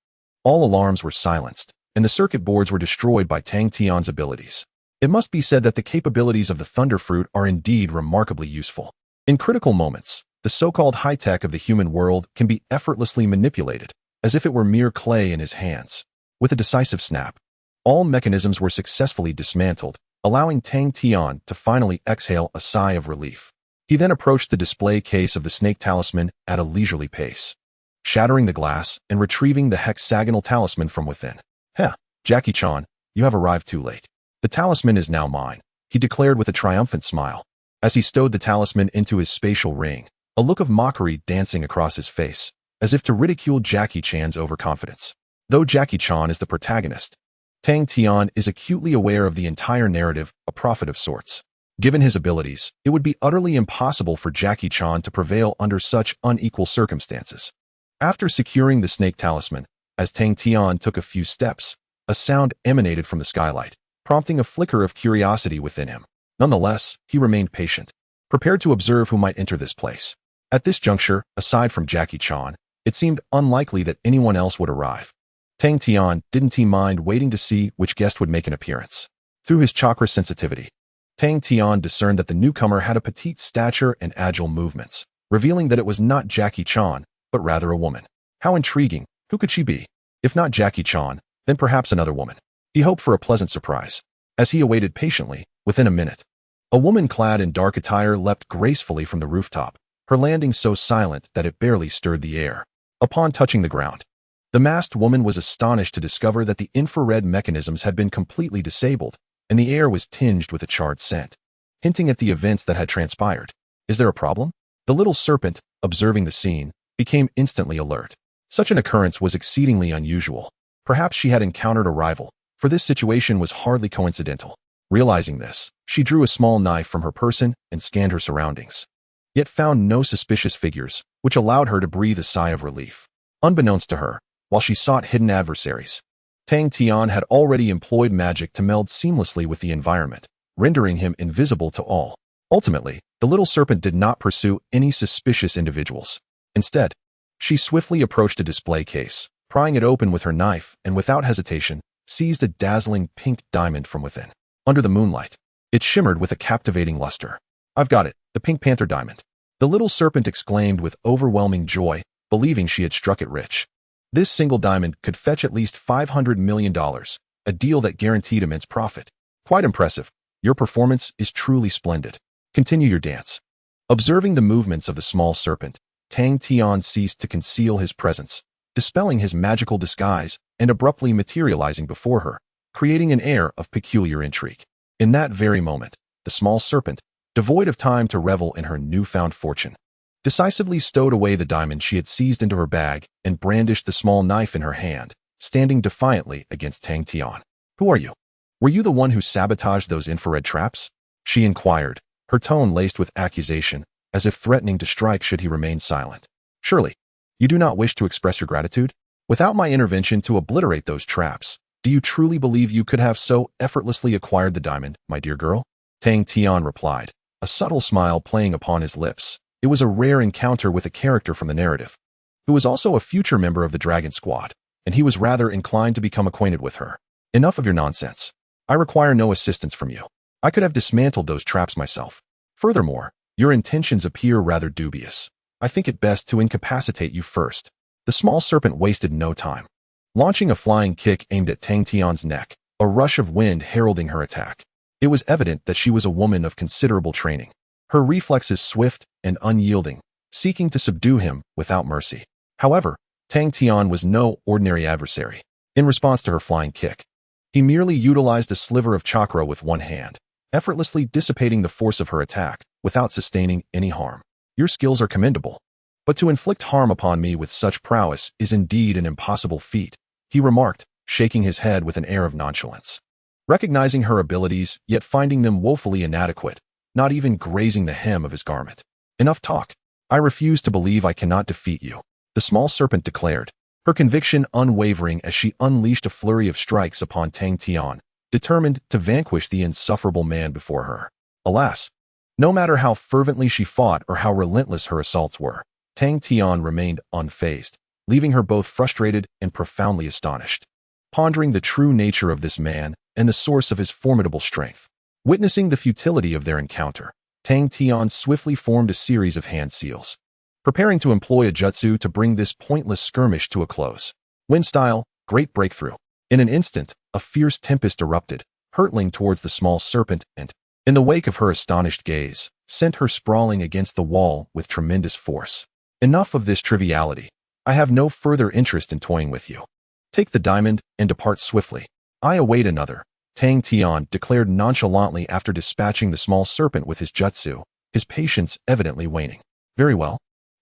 all alarms were silenced, and the circuit boards were destroyed by Tang Tian's abilities. It must be said that the capabilities of the Thunder Fruit are indeed remarkably useful. In critical moments, the so-called high-tech of the human world can be effortlessly manipulated, as if it were mere clay in his hands. With a decisive snap, all mechanisms were successfully dismantled, allowing Tang Tian to finally exhale a sigh of relief. He then approached the display case of the snake talisman at a leisurely pace, shattering the glass and retrieving the hexagonal talisman from within. Jackie Chan, you have arrived too late. The talisman is now mine, he declared with a triumphant smile. As he stowed the talisman into his spatial ring, a look of mockery dancing across his face, as if to ridicule Jackie Chan's overconfidence. Though Jackie Chan is the protagonist, Tang Tian is acutely aware of the entire narrative, a prophet of sorts. Given his abilities, it would be utterly impossible for Jackie Chan to prevail under such unequal circumstances. After securing the snake talisman, as Tang Tian took a few steps, a sound emanated from the skylight, prompting a flicker of curiosity within him. Nonetheless, he remained patient, prepared to observe who might enter this place. At this juncture, aside from Jackie Chan, it seemed unlikely that anyone else would arrive. Tang Tian didn't mind waiting to see which guest would make an appearance. Through his chakra sensitivity, Tang Tian discerned that the newcomer had a petite stature and agile movements, revealing that it was not Jackie Chan, but rather a woman. How intriguing! Who could she be? If not Jackie Chan, then perhaps another woman. He hoped for a pleasant surprise. As he awaited patiently, within a minute, a woman clad in dark attire leapt gracefully from the rooftop, her landing so silent that it barely stirred the air. Upon touching the ground, the masked woman was astonished to discover that the infrared mechanisms had been completely disabled, and the air was tinged with a charred scent, hinting at the events that had transpired. Is there a problem? The little serpent, observing the scene, became instantly alert. Such an occurrence was exceedingly unusual. Perhaps she had encountered a rival, for this situation was hardly coincidental. Realizing this, she drew a small knife from her person and scanned her surroundings, yet found no suspicious figures, which allowed her to breathe a sigh of relief. Unbeknownst to her, while she sought hidden adversaries, Tang Tian had already employed magic to meld seamlessly with the environment, rendering him invisible to all. Ultimately, the little serpent did not pursue any suspicious individuals. Instead, she swiftly approached a display case, prying it open with her knife, and without hesitation, seized a dazzling pink diamond from within. Under the moonlight, it shimmered with a captivating luster. "I've got it, the Pink Panther diamond," the little serpent exclaimed with overwhelming joy, believing she had struck it rich. This single diamond could fetch at least $500 million, a deal that guaranteed immense profit. "Quite impressive. Your performance is truly splendid. Continue your dance." Observing the movements of the small serpent, Tang Tian ceased to conceal his presence, dispelling his magical disguise and abruptly materializing before her, creating an air of peculiar intrigue. In that very moment, the small serpent, devoid of time to revel in her newfound fortune, decisively stowed away the diamond she had seized into her bag and brandished the small knife in her hand, standing defiantly against Tang Tian. "Who are you? Were you the one who sabotaged those infrared traps?" she inquired, her tone laced with accusation, as if threatening to strike should he remain silent. "Surely, you do not wish to express your gratitude? Without my intervention to obliterate those traps, do you truly believe you could have so effortlessly acquired the diamond, my dear girl?" Tang Tian replied, a subtle smile playing upon his lips. It was a rare encounter with a character from the narrative, who was also a future member of the Dragon Squad, and he was rather inclined to become acquainted with her. "Enough of your nonsense. I require no assistance from you. I could have dismantled those traps myself. Furthermore, your intentions appear rather dubious. I think it best to incapacitate you first." The small serpent wasted no time. Launching a flying kick aimed at Tang Tian's neck, a rush of wind heralding her attack. It was evident that she was a woman of considerable training, her reflexes swift and unyielding, seeking to subdue him without mercy. However, Tang Tian was no ordinary adversary. In response to her flying kick, he merely utilized a sliver of chakra with one hand, effortlessly dissipating the force of her attack without sustaining any harm. "Your skills are commendable, but to inflict harm upon me with such prowess is indeed an impossible feat," he remarked, shaking his head with an air of nonchalance. Recognizing her abilities, yet finding them woefully inadequate, not even grazing the hem of his garment. "Enough talk. I refuse to believe I cannot defeat you," the small serpent declared, her conviction unwavering as she unleashed a flurry of strikes upon Tang Tian, determined to vanquish the insufferable man before her. Alas, no matter how fervently she fought or how relentless her assaults were, Tang Tian remained unfazed, leaving her both frustrated and profoundly astonished, pondering the true nature of this man and the source of his formidable strength. Witnessing the futility of their encounter, Tang Tian swiftly formed a series of hand seals, preparing to employ a jutsu to bring this pointless skirmish to a close. Wind style, great breakthrough. In an instant, a fierce tempest erupted, hurtling towards the small serpent and, in the wake of her astonished gaze, sent her sprawling against the wall with tremendous force. "Enough of this triviality. I have no further interest in toying with you. Take the diamond and depart swiftly. I await another," Tang Tian declared nonchalantly after dispatching the small serpent with his jutsu, his patience evidently waning. "Very well.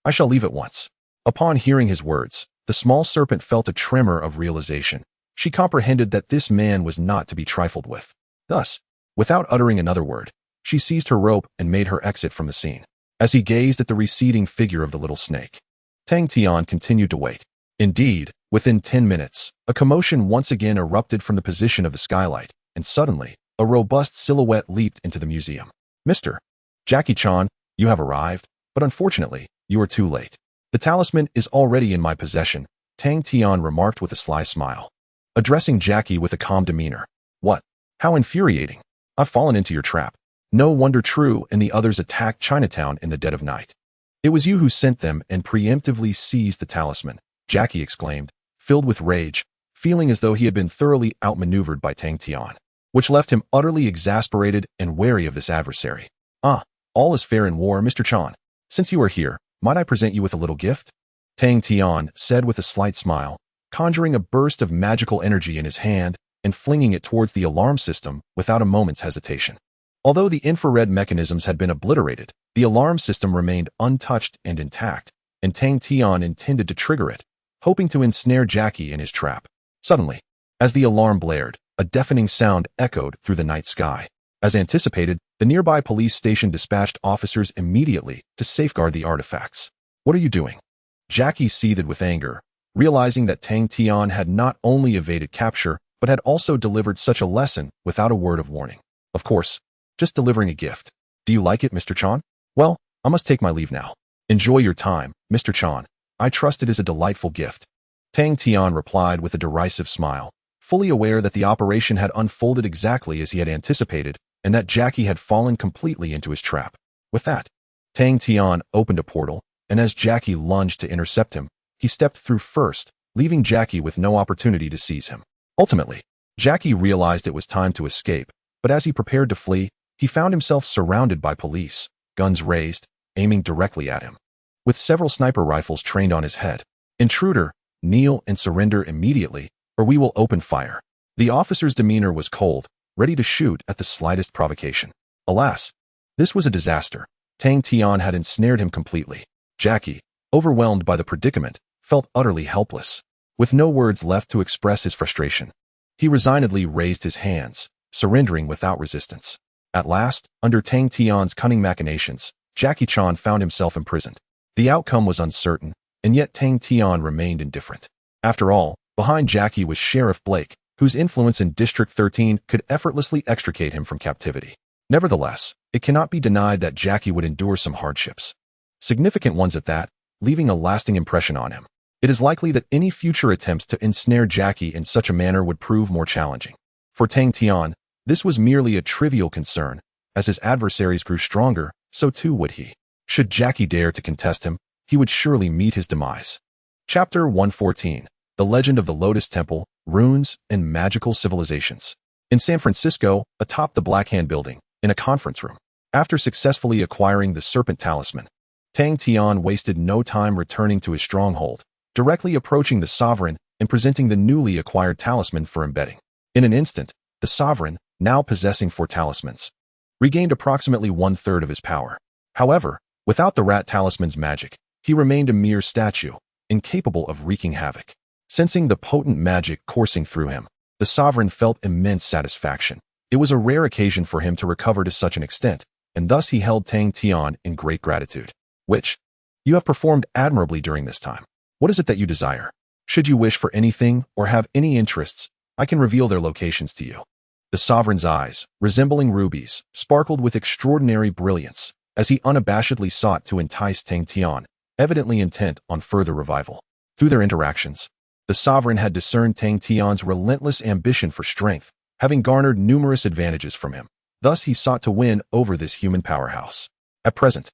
I shall leave at once." Upon hearing his words, the small serpent felt a tremor of realization. She comprehended that this man was not to be trifled with. Thus, without uttering another word, she seized her rope and made her exit from the scene. As he gazed at the receding figure of the little snake, Tang Tian continued to wait. Indeed, within 10 minutes, a commotion once again erupted from the position of the skylight, and suddenly, a robust silhouette leaped into the museum. "Mr. Jackie-chan, you have arrived, but unfortunately, you are too late. The talisman is already in my possession," Tang Tian remarked with a sly smile, addressing Jackie with a calm demeanor. "What? How infuriating. I've fallen into your trap. No wonder True and the others attacked Chinatown in the dead of night. It was you who sent them and preemptively seized the talisman," Jackie exclaimed, filled with rage, feeling as though he had been thoroughly outmaneuvered by Tang Tian, which left him utterly exasperated and wary of this adversary. "Ah, all is fair in war, Mr. Chan. Since you are here, might I present you with a little gift?" Tang Tian said with a slight smile, conjuring a burst of magical energy in his hand and flinging it towards the alarm system without a moment's hesitation. Although the infrared mechanisms had been obliterated, the alarm system remained untouched and intact, and Tang Tian intended to trigger it, hoping to ensnare Jackie in his trap. Suddenly, as the alarm blared, a deafening sound echoed through the night sky. As anticipated, the nearby police station dispatched officers immediately to safeguard the artifacts. "What are you doing?" Jackie seethed with anger, realizing that Tang Tian had not only evaded capture, but had also delivered such a lesson without a word of warning. "Of course, just delivering a gift. Do you like it, Mr. Chan?" "Well, I must take my leave now." "Enjoy your time, Mr. Chan. I trust it is a delightful gift." Tang Tian replied with a derisive smile, fully aware that the operation had unfolded exactly as he had anticipated, and that Jackie had fallen completely into his trap. With that, Tang Tian opened a portal, and as Jackie lunged to intercept him, he stepped through first, leaving Jackie with no opportunity to seize him. Ultimately, Jackie realized it was time to escape, but as he prepared to flee, he found himself surrounded by police, guns raised, aiming directly at him. With several sniper rifles trained on his head, "Intruder, kneel and surrender immediately, or we will open fire." The officer's demeanor was cold, ready to shoot at the slightest provocation. Alas, this was a disaster. Tang Tian had ensnared him completely. Jackie, overwhelmed by the predicament, felt utterly helpless. With no words left to express his frustration, he resignedly raised his hands, surrendering without resistance. At last, under Tang Tian's cunning machinations, Jackie Chan found himself imprisoned. The outcome was uncertain, and yet Tang Tian remained indifferent. After all, behind Jackie was Sheriff Blake, whose influence in District 13 could effortlessly extricate him from captivity. Nevertheless, it cannot be denied that Jackie would endure some hardships. Significant ones at that, leaving a lasting impression on him. It is likely that any future attempts to ensnare Jackie in such a manner would prove more challenging. For Tang Tian, this was merely a trivial concern. As his adversaries grew stronger, so too would he. Should Jackie dare to contest him, he would surely meet his demise. Chapter 114: The Legend of the Lotus Temple, Runes, and Magical Civilizations. In San Francisco, atop the Black Hand Building, in a conference room, after successfully acquiring the Serpent Talisman, Tang Tian wasted no time returning to his stronghold, directly approaching the Sovereign and presenting the newly acquired talisman for embedding. In an instant, the Sovereign, now possessing 4 talismans, regained approximately 1/3 of his power. However, without the rat talisman's magic, he remained a mere statue, incapable of wreaking havoc. Sensing the potent magic coursing through him, the Sovereign felt immense satisfaction. It was a rare occasion for him to recover to such an extent, and thus he held Tang Tian in great gratitude. "Which? You have performed admirably during this time. What is it that you desire? Should you wish for anything or have any interests, I can reveal their locations to you." The Sovereign's eyes, resembling rubies, sparkled with extraordinary brilliance as he unabashedly sought to entice Tang Tian, evidently intent on further revival. Through their interactions, the Sovereign had discerned Tang Tian's relentless ambition for strength, having garnered numerous advantages from him. Thus he sought to win over this human powerhouse. At present,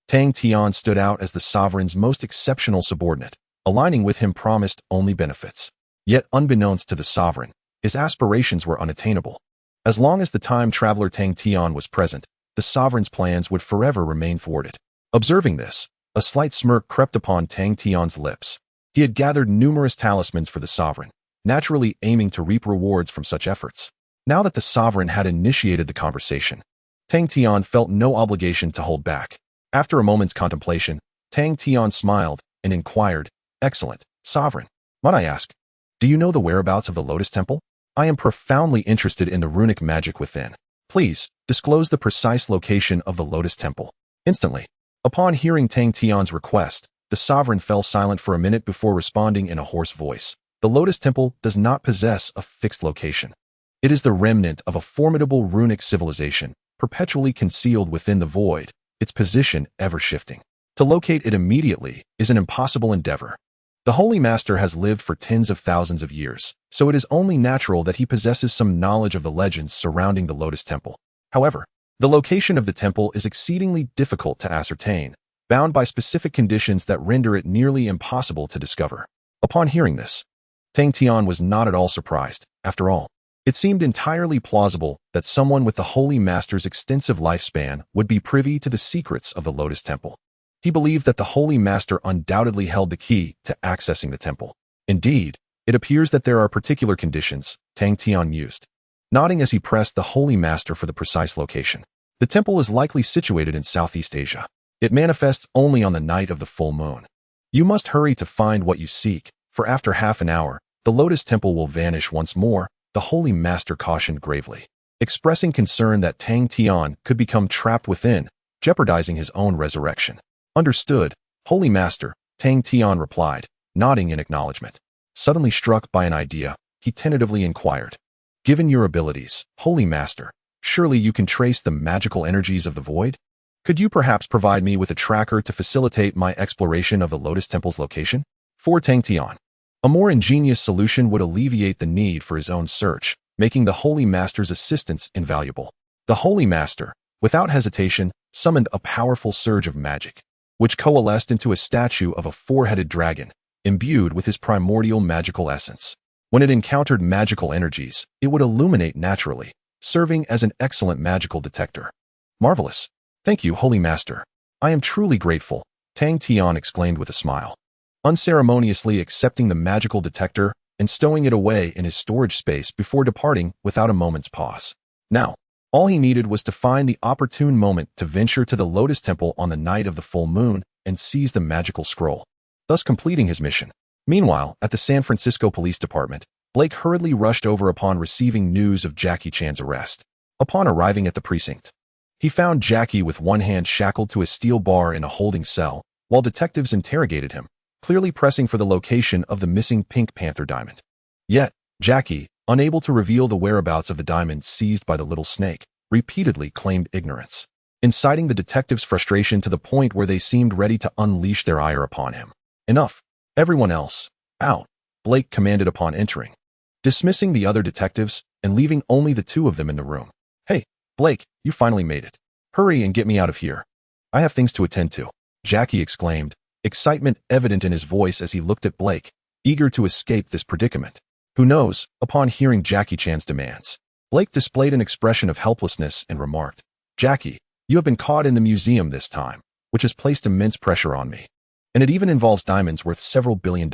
Tang Tian stood out as the Sovereign's most exceptional subordinate, aligning with him promised only benefits. Yet unbeknownst to the Sovereign, his aspirations were unattainable. As long as the time traveler Tang Tian was present, the Sovereign's plans would forever remain thwarted. Observing this, a slight smirk crept upon Tang Tian's lips. He had gathered numerous talismans for the Sovereign, naturally aiming to reap rewards from such efforts. Now that the Sovereign had initiated the conversation, Tang Tian felt no obligation to hold back. After a moment's contemplation, Tang Tian smiled and inquired, "Excellent, Sovereign. Might I ask, do you know the whereabouts of the Lotus Temple? I am profoundly interested in the runic magic within. Please, disclose the precise location of the Lotus Temple." Instantly, upon hearing Tang Tian's request, the Sovereign fell silent for a minute before responding in a hoarse voice. "The Lotus Temple does not possess a fixed location. It is the remnant of a formidable runic civilization, perpetually concealed within the void, its position ever shifting. To locate it immediately is an impossible endeavor. The Holy Master has lived for tens of thousands of years, so it is only natural that he possesses some knowledge of the legends surrounding the Lotus Temple. However, the location of the temple is exceedingly difficult to ascertain, bound by specific conditions that render it nearly impossible to discover." Upon hearing this, Tang Tian was not at all surprised. After all, it seemed entirely plausible that someone with the Holy Master's extensive lifespan would be privy to the secrets of the Lotus Temple. He believed that the Holy Master undoubtedly held the key to accessing the temple. Indeed, it appears that there are particular conditions, Tang Tian mused, nodding as he pressed the Holy Master for the precise location. The temple is likely situated in Southeast Asia. It manifests only on the night of the full moon. You must hurry to find what you seek, for after half an hour, the Lotus Temple will vanish once more, the Holy Master cautioned gravely, expressing concern that Tang Tian could become trapped within, jeopardizing his own resurrection. Understood, Holy Master, Tang Tian replied, nodding in acknowledgement. Suddenly struck by an idea, he tentatively inquired, "Given your abilities, Holy Master, surely you can trace the magical energies of the void? Could you perhaps provide me with a tracker to facilitate my exploration of the Lotus Temple's location?" For Tang Tian, a more ingenious solution would alleviate the need for his own search, making the Holy Master's assistance invaluable. The Holy Master, without hesitation, summoned a powerful surge of magic, which coalesced into a statue of a four-headed dragon, imbued with his primordial magical essence. When it encountered magical energies, it would illuminate naturally, serving as an excellent magical detector. "Marvelous. Thank you, Holy Master. I am truly grateful," Tang Tian exclaimed with a smile, unceremoniously accepting the magical detector and stowing it away in his storage space before departing without a moment's pause. Now, all he needed was to find the opportune moment to venture to the Lotus Temple on the night of the full moon and seize the magical scroll, thus completing his mission. Meanwhile, at the San Francisco Police Department, Blake hurriedly rushed over upon receiving news of Jackie Chan's arrest. Upon arriving at the precinct, he found Jackie with one hand shackled to a steel bar in a holding cell, while detectives interrogated him, clearly pressing for the location of the missing Pink Panther diamond. Yet, Jackie, unable to reveal the whereabouts of the diamond seized by the little snake, repeatedly claimed ignorance, inciting the detectives' frustration to the point where they seemed ready to unleash their ire upon him. "Enough. Everyone else, out," Blake commanded upon entering, dismissing the other detectives and leaving only the two of them in the room. "Hey, Blake, you finally made it. Hurry and get me out of here. I have things to attend to," Jackie exclaimed, excitement evident in his voice as he looked at Blake, eager to escape this predicament. Who knows, upon hearing Jackie Chan's demands, Blake displayed an expression of helplessness and remarked, "Jackie, you have been caught in the museum this time, which has placed immense pressure on me. And it even involves diamonds worth several $billion.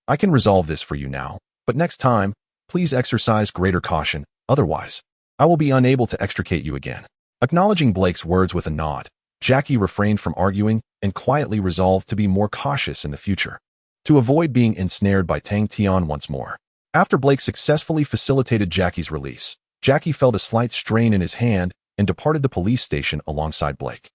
I can resolve this for you now, but next time, please exercise greater caution, otherwise, I will be unable to extricate you again." Acknowledging Blake's words with a nod, Jackie refrained from arguing and quietly resolved to be more cautious in the future, to avoid being ensnared by Tang Tian once more. After Blake successfully facilitated Jackie's release, Jackie felt a slight strain in his hand and departed the police station alongside Blake.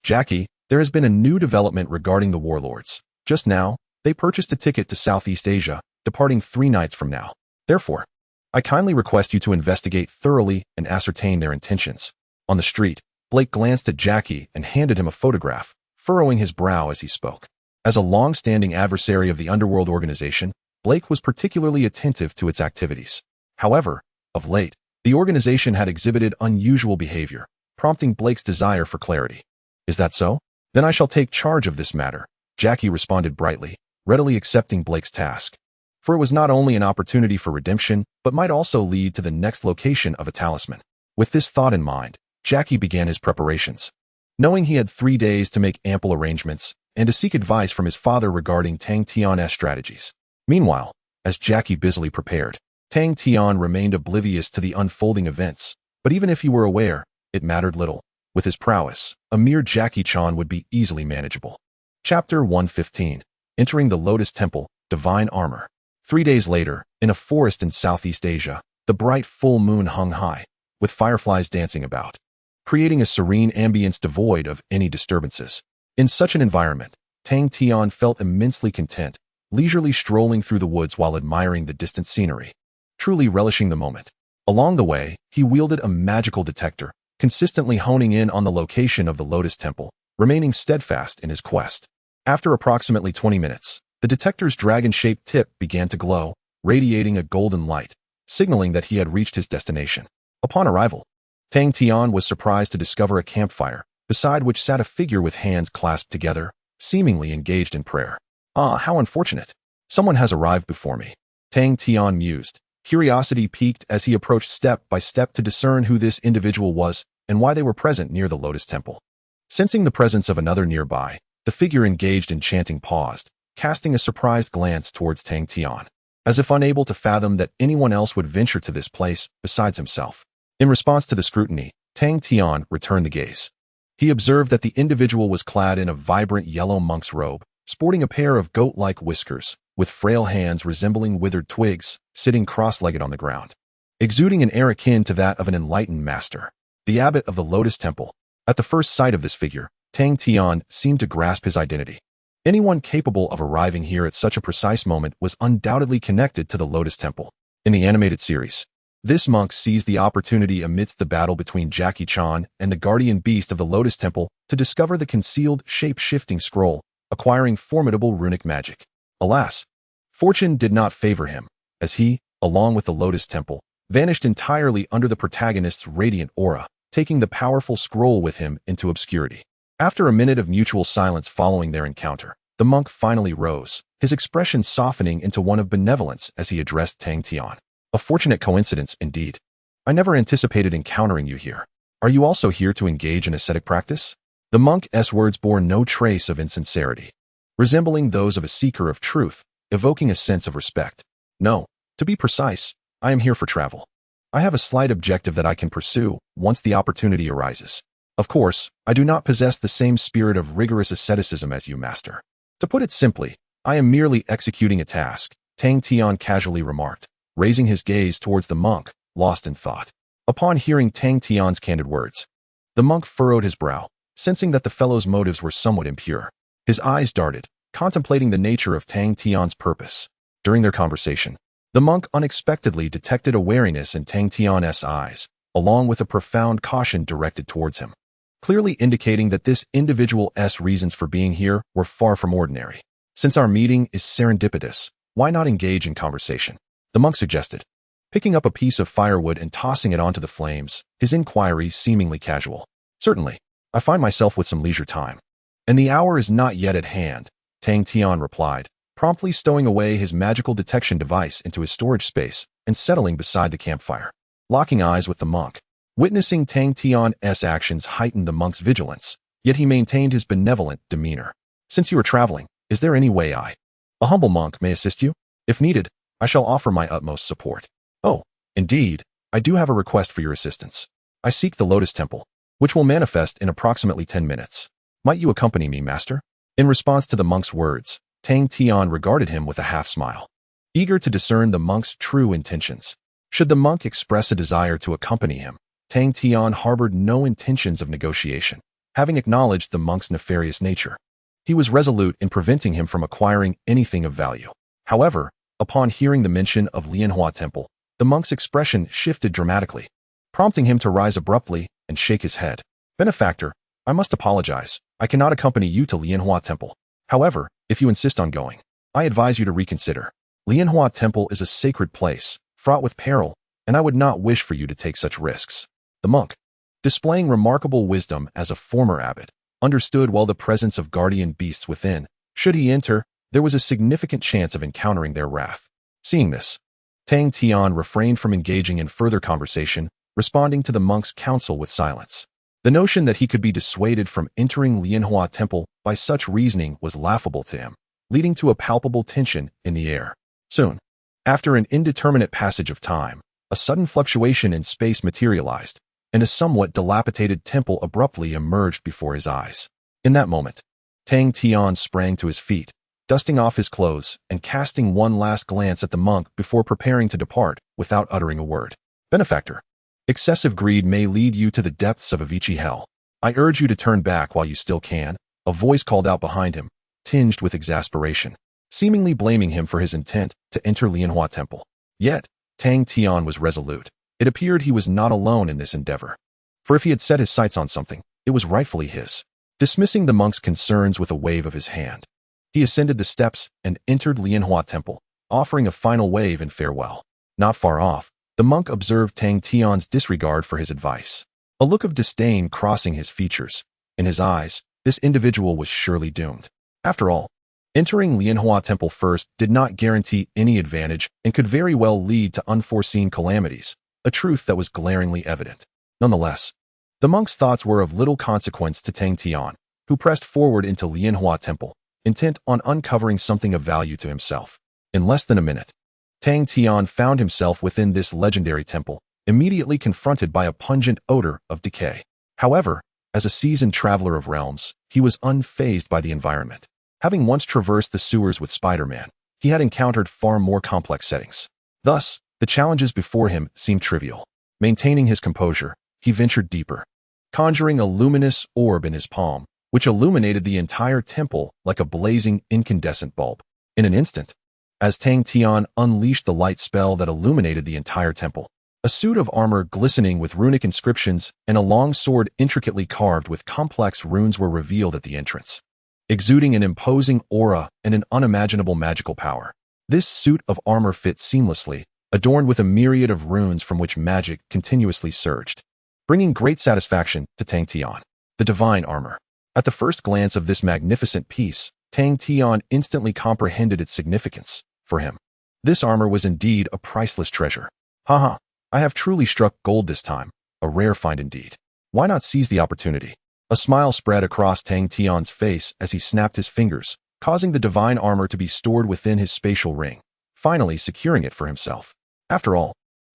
"Jackie, there has been a new development regarding the warlords. Just now, they purchased a ticket to Southeast Asia, departing 3 nights from now. Therefore, I kindly request you to investigate thoroughly and ascertain their intentions." On the street, Blake glanced at Jackie and handed him a photograph, furrowing his brow as he spoke. As a long-standing adversary of the underworld organization, Blake was particularly attentive to its activities. However, of late, the organization had exhibited unusual behavior, prompting Blake's desire for clarity. "Is that so? Then I shall take charge of this matter," Jackie responded brightly, readily accepting Blake's task. For it was not only an opportunity for redemption, but might also lead to the next location of a talisman. With this thought in mind, Jackie began his preparations. Knowing he had 3 days to make ample arrangements and to seek advice from his father regarding Tang Tian's strategies. Meanwhile, as Jackie busily prepared, Tang Tian remained oblivious to the unfolding events, but even if he were aware, it mattered little. With his prowess, a mere Jackie Chan would be easily manageable. Chapter 115. Entering the Lotus Temple, Divine Armor. 3 days later, in a forest in Southeast Asia, the bright full moon hung high, with fireflies dancing about, creating a serene ambience devoid of any disturbances. In such an environment, Tang Tian felt immensely content, leisurely strolling through the woods while admiring the distant scenery, truly relishing the moment. Along the way, he wielded a magical detector, consistently honing in on the location of the Lotus Temple, remaining steadfast in his quest. After approximately 20 minutes, the detector's dragon-shaped tip began to glow, radiating a golden light, signaling that he had reached his destination. Upon arrival, Tang Tian was surprised to discover a campfire, beside which sat a figure with hands clasped together, seemingly engaged in prayer. "Ah, how unfortunate. Someone has arrived before me," Tang Tian mused. Curiosity piqued as he approached step by step to discern who this individual was and why they were present near the Lotus Temple. Sensing the presence of another nearby, the figure engaged in chanting paused, casting a surprised glance towards Tang Tian, as if unable to fathom that anyone else would venture to this place besides himself. In response to the scrutiny, Tang Tian returned the gaze. He observed that the individual was clad in a vibrant yellow monk's robe, sporting a pair of goat-like whiskers, with frail hands resembling withered twigs, sitting cross-legged on the ground, exuding an air akin to that of an enlightened master, the abbot of the Lotus Temple. At the first sight of this figure, Tang Tian seemed to grasp his identity. Anyone capable of arriving here at such a precise moment was undoubtedly connected to the Lotus Temple. In the animated series, this monk seized the opportunity amidst the battle between Jackie Chan and the guardian beast of the Lotus Temple to discover the concealed shape-shifting scroll, acquiring formidable runic magic. Alas, fortune did not favor him, as he, along with the Lotus Temple, vanished entirely under the protagonist's radiant aura, taking the powerful scroll with him into obscurity. After a minute of mutual silence following their encounter, the monk finally rose, his expression softening into one of benevolence as he addressed Tang Tian. A fortunate coincidence, indeed. I never anticipated encountering you here. Are you also here to engage in ascetic practice? The monk's words bore no trace of insincerity, resembling those of a seeker of truth, evoking a sense of respect. No, to be precise, I am here for travel. I have a slight objective that I can pursue once the opportunity arises. Of course, I do not possess the same spirit of rigorous asceticism as you, master. To put it simply, I am merely executing a task, Tang Tian casually remarked, raising his gaze towards the monk, lost in thought. Upon hearing Tang Tian's candid words, the monk furrowed his brow, sensing that the fellow's motives were somewhat impure. His eyes darted, contemplating the nature of Tang Tian's purpose. During their conversation, the monk unexpectedly detected a wariness in Tang Tian's eyes, along with a profound caution directed towards him, clearly indicating that this individual's reasons for being here were far from ordinary. Since our meeting is serendipitous, why not engage in conversation? The monk suggested, picking up a piece of firewood and tossing it onto the flames, his inquiry seemingly casual. Certainly, I find myself with some leisure time. And the hour is not yet at hand, Tang Tian replied, promptly stowing away his magical detection device into his storage space and settling beside the campfire. Locking eyes with the monk, witnessing Tang Tian's actions heightened the monk's vigilance, yet he maintained his benevolent demeanor. Since you are traveling, is there any way I, a humble monk, may assist you? If needed, I shall offer my utmost support. Oh, indeed, I do have a request for your assistance. I seek the Lotus Temple, which will manifest in approximately 10 minutes. Might you accompany me, master? In response to the monk's words, Tang Tian regarded him with a half-smile, eager to discern the monk's true intentions. Should the monk express a desire to accompany him, Tang Tian harbored no intentions of negotiation, having acknowledged the monk's nefarious nature. He was resolute in preventing him from acquiring anything of value. However, upon hearing the mention of Lianhua Temple, the monk's expression shifted dramatically, prompting him to rise abruptly and shake his head. Benefactor, I must apologize. I cannot accompany you to Lianhua Temple. However, if you insist on going, I advise you to reconsider. Lianhua Temple is a sacred place, fraught with peril, and I would not wish for you to take such risks. The monk, displaying remarkable wisdom as a former abbot, understood well the presence of guardian beasts within. Should he enter, there was a significant chance of encountering their wrath. Seeing this, Tang Tian refrained from engaging in further conversation, responding to the monk's counsel with silence. The notion that he could be dissuaded from entering Lianhua Temple by such reasoning was laughable to him, leading to a palpable tension in the air. Soon, after an indeterminate passage of time, a sudden fluctuation in space materialized, and a somewhat dilapidated temple abruptly emerged before his eyes. In that moment, Tang Tian sprang to his feet, dusting off his clothes and casting one last glance at the monk before preparing to depart without uttering a word. Benefactor, excessive greed may lead you to the depths of Avicii hell. I urge you to turn back while you still can, a voice called out behind him, tinged with exasperation, seemingly blaming him for his intent to enter Lianhua Temple. Yet, Tang Tian was resolute. It appeared he was not alone in this endeavor. For if he had set his sights on something, it was rightfully his. Dismissing the monk's concerns with a wave of his hand, he ascended the steps and entered Lianhua Temple, offering a final wave in farewell. Not far off, the monk observed Tang Tian's disregard for his advice, a look of disdain crossing his features. In his eyes, this individual was surely doomed. After all, entering Lianhua Temple first did not guarantee any advantage and could very well lead to unforeseen calamities, a truth that was glaringly evident. Nonetheless, the monk's thoughts were of little consequence to Tang Tian, who pressed forward into Lianhua Temple, intent on uncovering something of value to himself. In less than a minute, Tang Tian found himself within this legendary temple, immediately confronted by a pungent odor of decay. However, as a seasoned traveler of realms, he was unfazed by the environment. Having once traversed the sewers with Spider-Man, he had encountered far more complex settings. Thus, the challenges before him seemed trivial. Maintaining his composure, he ventured deeper, conjuring a luminous orb in his palm, which illuminated the entire temple like a blazing incandescent bulb. In an instant, as Tang Tian unleashed the light spell that illuminated the entire temple, a suit of armor glistening with runic inscriptions and a long sword intricately carved with complex runes were revealed at the entrance, exuding an imposing aura and an unimaginable magical power. This suit of armor fit seamlessly, adorned with a myriad of runes from which magic continuously surged, bringing great satisfaction to Tang Tian. The divine armor. At the first glance of this magnificent piece, Tang Tian instantly comprehended its significance. For him, this armor was indeed a priceless treasure. Haha, I have truly struck gold this time, a rare find indeed. Why not seize the opportunity? A smile spread across Tang Tian's face as he snapped his fingers, causing the divine armor to be stored within his spatial ring, finally securing it for himself. After all,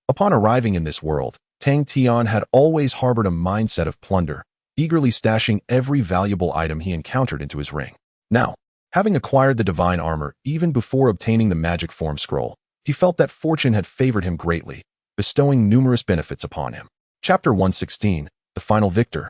upon arriving in this world, Tang Tian had always harbored a mindset of plunder, eagerly stashing every valuable item he encountered into his ring. Now, having acquired the divine armor even before obtaining the magic form scroll, he felt that fortune had favored him greatly, bestowing numerous benefits upon him. Chapter 116, The Final Victor.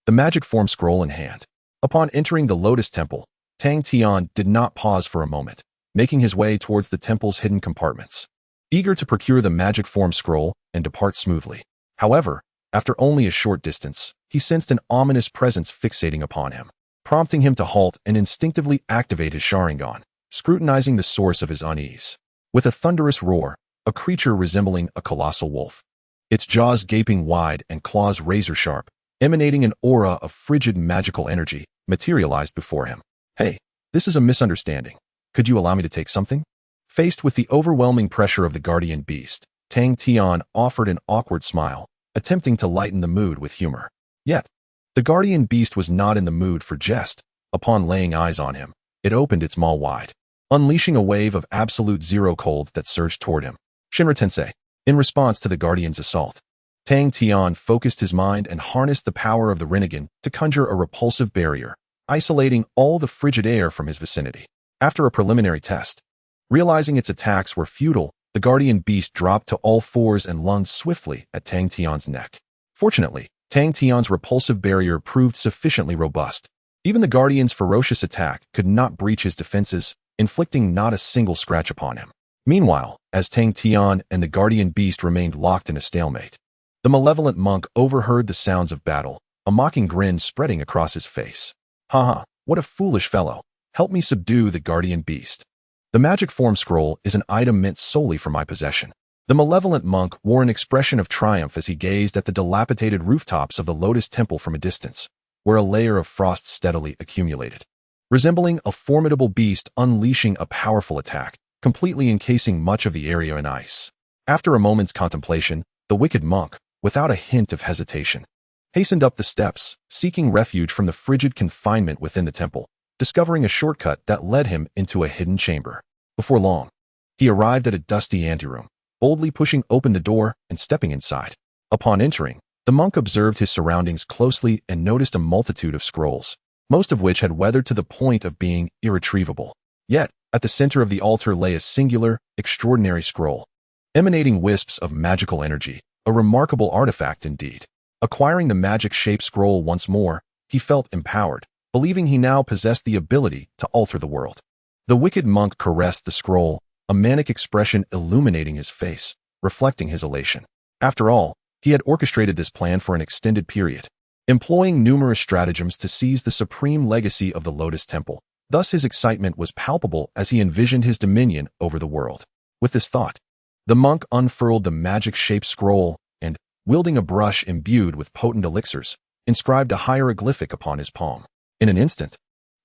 The magic form scroll in hand. Upon entering the Lotus Temple, Tang Tian did not pause for a moment, making his way towards the temple's hidden compartments, eager to procure the magic form scroll and depart smoothly. However, after only a short distance, he sensed an ominous presence fixating upon him, prompting him to halt and instinctively activate his Sharingan, scrutinizing the source of his unease. With a thunderous roar, a creature resembling a colossal wolf, its jaws gaping wide and claws razor-sharp, emanating an aura of frigid magical energy, materialized before him. Hey, this is a misunderstanding. Could you allow me to take something? Faced with the overwhelming pressure of the guardian beast, Tang Tian offered an awkward smile, attempting to lighten the mood with humor. Yet, the guardian beast was not in the mood for jest. Upon laying eyes on him, it opened its maw wide, unleashing a wave of absolute zero cold that surged toward him. Shinra Tensei. In response to the guardian's assault, Tang Tian focused his mind and harnessed the power of the Rinnegan to conjure a repulsive barrier, isolating all the frigid air from his vicinity. After a preliminary test, realizing its attacks were futile, the guardian beast dropped to all fours and lunged swiftly at Tang Tian's neck. Fortunately, Tang Tian's repulsive barrier proved sufficiently robust. Even the guardian's ferocious attack could not breach his defenses, inflicting not a single scratch upon him. Meanwhile, as Tang Tian and the guardian beast remained locked in a stalemate, the malevolent monk overheard the sounds of battle, a mocking grin spreading across his face. Haha, what a foolish fellow. Help me subdue the guardian beast. The magic form scroll is an item meant solely for my possession. The malevolent monk wore an expression of triumph as he gazed at the dilapidated rooftops of the Lotus Temple from a distance, where a layer of frost steadily accumulated, resembling a formidable beast unleashing a powerful attack, completely encasing much of the area in ice. After a moment's contemplation, the wicked monk, without a hint of hesitation, hastened up the steps, seeking refuge from the frigid confinement within the temple, discovering a shortcut that led him into a hidden chamber. Before long, he arrived at a dusty anteroom, boldly pushing open the door and stepping inside. Upon entering, the monk observed his surroundings closely and noticed a multitude of scrolls, most of which had weathered to the point of being irretrievable. Yet, at the center of the altar lay a singular, extraordinary scroll, emanating wisps of magical energy, a remarkable artifact indeed. Acquiring the magic-shaped scroll once more, he felt empowered, believing he now possessed the ability to alter the world. The wicked monk caressed the scroll, a manic expression illuminating his face, reflecting his elation. After all, he had orchestrated this plan for an extended period, employing numerous stratagems to seize the supreme legacy of the Lotus Temple. Thus his excitement was palpable as he envisioned his dominion over the world. With this thought, the monk unfurled the magic-shaped scroll and, wielding a brush imbued with potent elixirs, inscribed a hieroglyphic upon his palm. In an instant,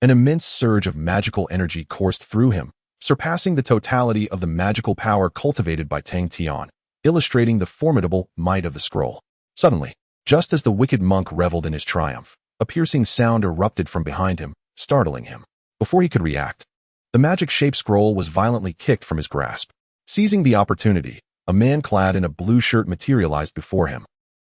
an immense surge of magical energy coursed through him, surpassing the totality of the magical power cultivated by Tang Tian, illustrating the formidable might of the scroll. Suddenly, just as the wicked monk reveled in his triumph, a piercing sound erupted from behind him, startling him. Before he could react, the magic-shaped scroll was violently kicked from his grasp. Seizing the opportunity, a man clad in a blue shirt materialized before him,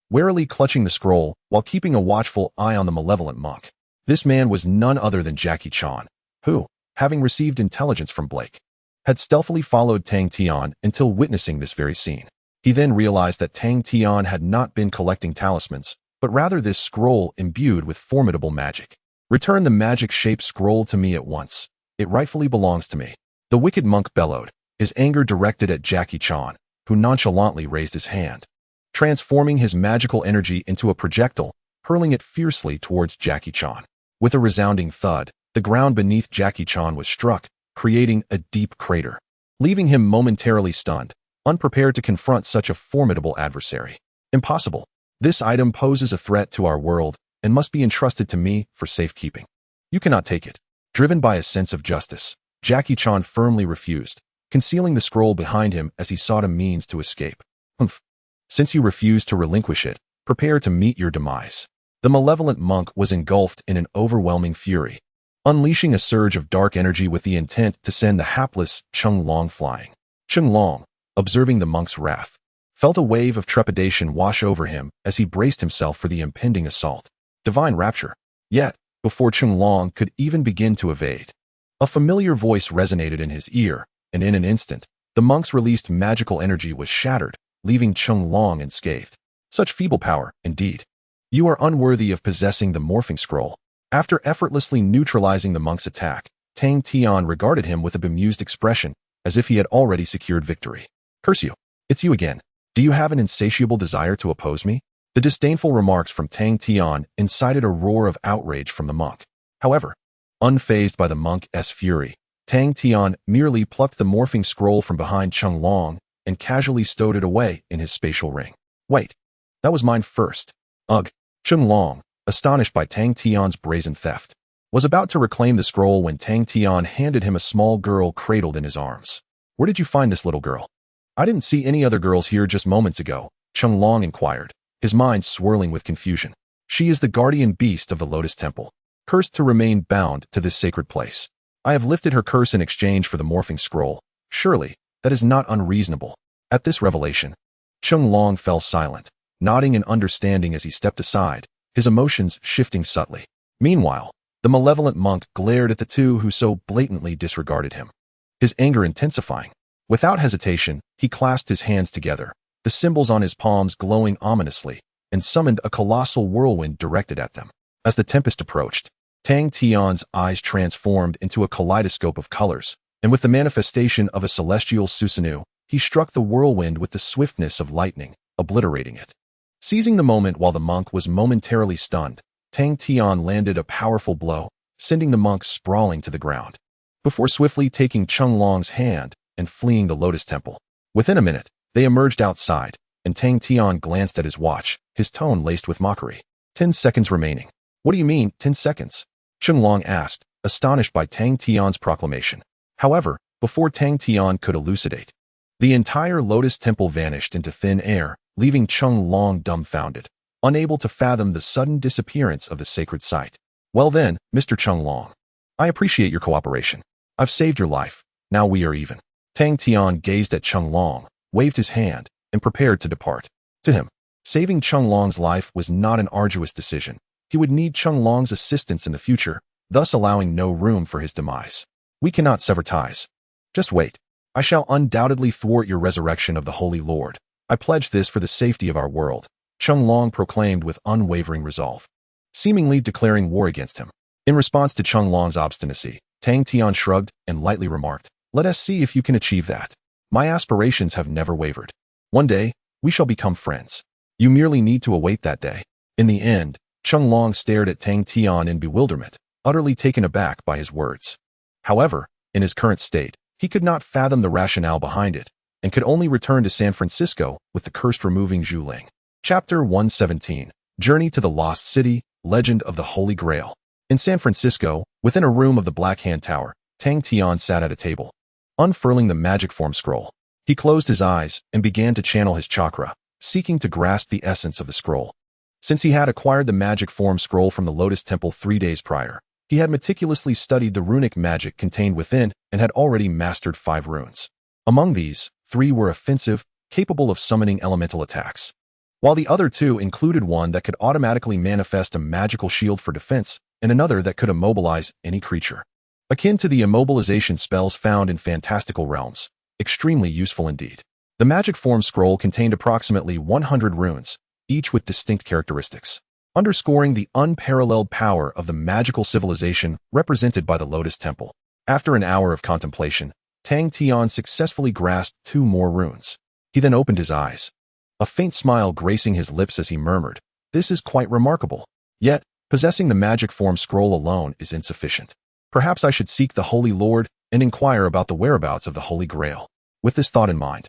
warily clutching the scroll while keeping a watchful eye on the malevolent monk. This man was none other than Jackie Chan, who, having received intelligence from Blake, had stealthily followed Tang Tian until witnessing this very scene. He then realized that Tang Tian had not been collecting talismans, but rather this scroll imbued with formidable magic. "Return the magic-shaped scroll to me at once. It rightfully belongs to me," the wicked monk bellowed, his anger directed at Jackie Chan, who nonchalantly raised his hand, transforming his magical energy into a projectile, hurling it fiercely towards Jackie Chan. With a resounding thud, the ground beneath Jackie Chan was struck, creating a deep crater, leaving him momentarily stunned, unprepared to confront such a formidable adversary. "Impossible. This item poses a threat to our world and must be entrusted to me for safekeeping. You cannot take it." Driven by a sense of justice, Jackie Chan firmly refused, concealing the scroll behind him as he sought a means to escape. "Humph. Since you refuse to relinquish it, prepare to meet your demise." The malevolent monk was engulfed in an overwhelming fury, unleashing a surge of dark energy with the intent to send the hapless Cheng Long flying. Cheng Long, observing the monk's wrath, felt a wave of trepidation wash over him as he braced himself for the impending assault. Divine rapture. Yet, before Cheng Long could even begin to evade, a familiar voice resonated in his ear, and in an instant, the monk's released magical energy was shattered, leaving Cheng Long unscathed. Such feeble power, indeed. "You are unworthy of possessing the morphing scroll." After effortlessly neutralizing the monk's attack, Tang Tian regarded him with a bemused expression, as if he had already secured victory. "Curse you. It's you again. Do you have an insatiable desire to oppose me?" The disdainful remarks from Tang Tian incited a roar of outrage from the monk. However, unfazed by the monk's fury, Tang Tian merely plucked the morphing scroll from behind Cheng Long and casually stowed it away in his spatial ring. "Wait. That was mine first." "Ugh." Cheng Long, astonished by Tang Tian's brazen theft, was about to reclaim the scroll when Tang Tian handed him a small girl cradled in his arms. "Where did you find this little girl?" "I didn't see any other girls here just moments ago," Cheng Long inquired, his mind swirling with confusion. "She is the guardian beast of the Lotus Temple, cursed to remain bound to this sacred place. I have lifted her curse in exchange for the morphing scroll. Surely, that is not unreasonable." At this revelation, Cheng Long fell silent, nodding in understanding as he stepped aside, his emotions shifting subtly. Meanwhile, the malevolent monk glared at the two who so blatantly disregarded him, his anger intensifying. Without hesitation, he clasped his hands together, the symbols on his palms glowing ominously, and summoned a colossal whirlwind directed at them. As the tempest approached, Tang Tian's eyes transformed into a kaleidoscope of colors, and with the manifestation of a celestial Susanoo, he struck the whirlwind with the swiftness of lightning, obliterating it. Seizing the moment while the monk was momentarily stunned, Tang Tian landed a powerful blow, sending the monk sprawling to the ground, before swiftly taking Cheng Long's hand and fleeing the Lotus Temple. Within a minute, they emerged outside, and Tang Tian glanced at his watch, his tone laced with mockery. 10 seconds remaining." "What do you mean, 10 seconds? Cheng Long asked, astonished by Tang Tian's proclamation. However, before Tang Tian could elucidate, the entire Lotus Temple vanished into thin air, leaving Cheng Long dumbfounded, unable to fathom the sudden disappearance of the sacred site. "Well then, Mr. Cheng Long, I appreciate your cooperation. I've saved your life. Now we are even." Tang Tian gazed at Cheng Long, waved his hand, and prepared to depart. To him, saving Cheng Long's life was not an arduous decision. He would need Cheng Long's assistance in the future, thus allowing no room for his demise. "We cannot sever ties. Just wait. I shall undoubtedly thwart your resurrection of the Holy Lord. I pledge this for the safety of our world," Cheng Long proclaimed with unwavering resolve, seemingly declaring war against him. In response to Cheng Long's obstinacy, Tang Tian shrugged and lightly remarked, "Let us see if you can achieve that. My aspirations have never wavered. One day, we shall become friends. You merely need to await that day." In the end, Cheng Long stared at Tang Tian in bewilderment, utterly taken aback by his words. However, in his current state, he could not fathom the rationale behind it, and could only return to San Francisco with the cursed removing Zhu Ling. Chapter 117. Journey to the Lost City, Legend of the Holy Grail. In San Francisco, within a room of the Black Hand Tower, Tang Tian sat at a table, unfurling the magic form scroll. He closed his eyes and began to channel his chakra, seeking to grasp the essence of the scroll. Since he had acquired the magic form scroll from the Lotus Temple 3 days prior, he had meticulously studied the runic magic contained within and had already mastered 5 runes. Among these, 3 were offensive, capable of summoning elemental attacks, while the other two included one that could automatically manifest a magical shield for defense and another that could immobilize any creature. Akin to the immobilization spells found in fantastical realms, extremely useful indeed. The magic form scroll contained approximately 100 runes, each with distinct characteristics, underscoring the unparalleled power of the magical civilization represented by the Lotus Temple. After an hour of contemplation, Tang Tian successfully grasped 2 more runes. He then opened his eyes, a faint smile gracing his lips as he murmured, "This is quite remarkable. Yet, possessing the magic form scroll alone is insufficient. Perhaps I should seek the Holy Lord and inquire about the whereabouts of the Holy Grail." With this thought in mind,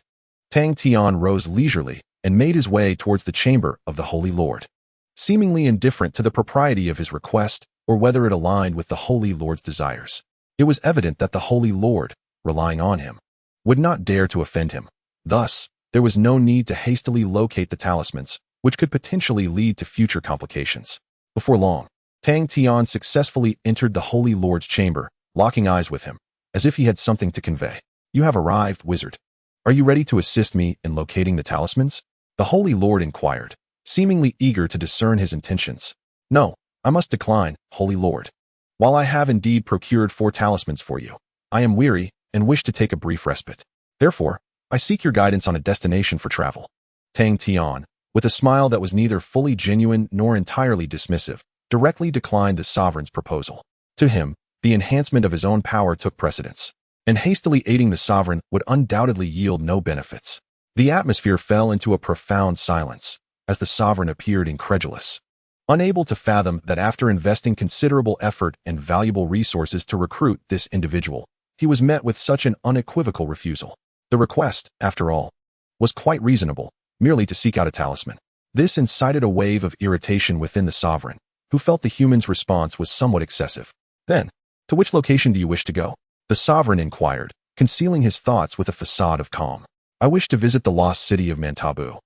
Tang Tian rose leisurely and made his way towards the chamber of the Holy Lord, seemingly indifferent to the propriety of his request or whether it aligned with the Holy Lord's desires. It was evident that the Holy Lord, relying on him, would not dare to offend him. Thus, there was no need to hastily locate the talismans, which could potentially lead to future complications. Before long, Tang Tian successfully entered the Holy Lord's chamber, locking eyes with him, as if he had something to convey. "You have arrived, wizard. Are you ready to assist me in locating the talismans?" The Holy Lord inquired, seemingly eager to discern his intentions. "No, I must decline, Holy Lord. While I have indeed procured 4 talismans for you, I am weary and wish to take a brief respite. Therefore, I seek your guidance on a destination for travel." Tang Tian, with a smile that was neither fully genuine nor entirely dismissive, directly declined the sovereign's proposal. To him, the enhancement of his own power took precedence, and hastily aiding the sovereign would undoubtedly yield no benefits. The atmosphere fell into a profound silence, as the sovereign appeared incredulous, unable to fathom that after investing considerable effort and valuable resources to recruit this individual, he was met with such an unequivocal refusal. The request, after all, was quite reasonable, merely to seek out a talisman. This incited a wave of irritation within the sovereign, who felt the human's response was somewhat excessive. "Then, to which location do you wish to go?" the sovereign inquired, concealing his thoughts with a facade of calm. "I wish to visit the lost city of Mantabu.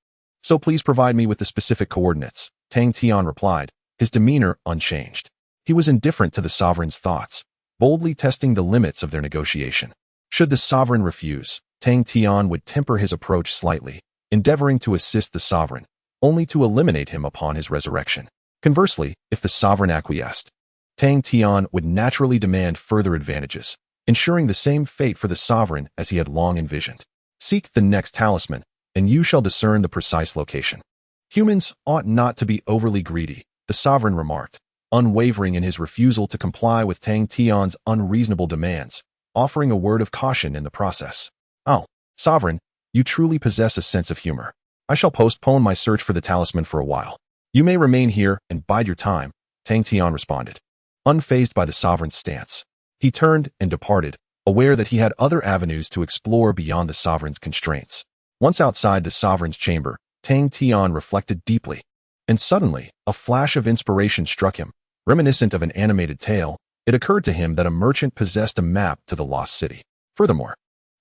So please provide me with the specific coordinates," Tang Tian replied, his demeanor unchanged. He was indifferent to the sovereign's thoughts, boldly testing the limits of their negotiation. Should the sovereign refuse, Tang Tian would temper his approach slightly, endeavoring to assist the sovereign, only to eliminate him upon his resurrection. Conversely, if the sovereign acquiesced, Tang Tian would naturally demand further advantages, ensuring the same fate for the sovereign as he had long envisioned. "Seek the next talisman, and you shall discern the precise location." "Humans ought not to be overly greedy," the sovereign remarked, unwavering in his refusal to comply with Tang Tian's unreasonable demands, offering a word of caution in the process. "Oh, sovereign, you truly possess a sense of humor. I shall postpone my search for the talisman for a while. You may remain here and bide your time," Tang Tian responded, unfazed by the sovereign's stance. He turned and departed, aware that he had other avenues to explore beyond the sovereign's constraints. Once outside the sovereign's chamber, Tang Tian reflected deeply, and suddenly, a flash of inspiration struck him. Reminiscent of an animated tale, it occurred to him that a merchant possessed a map to the lost city. Furthermore,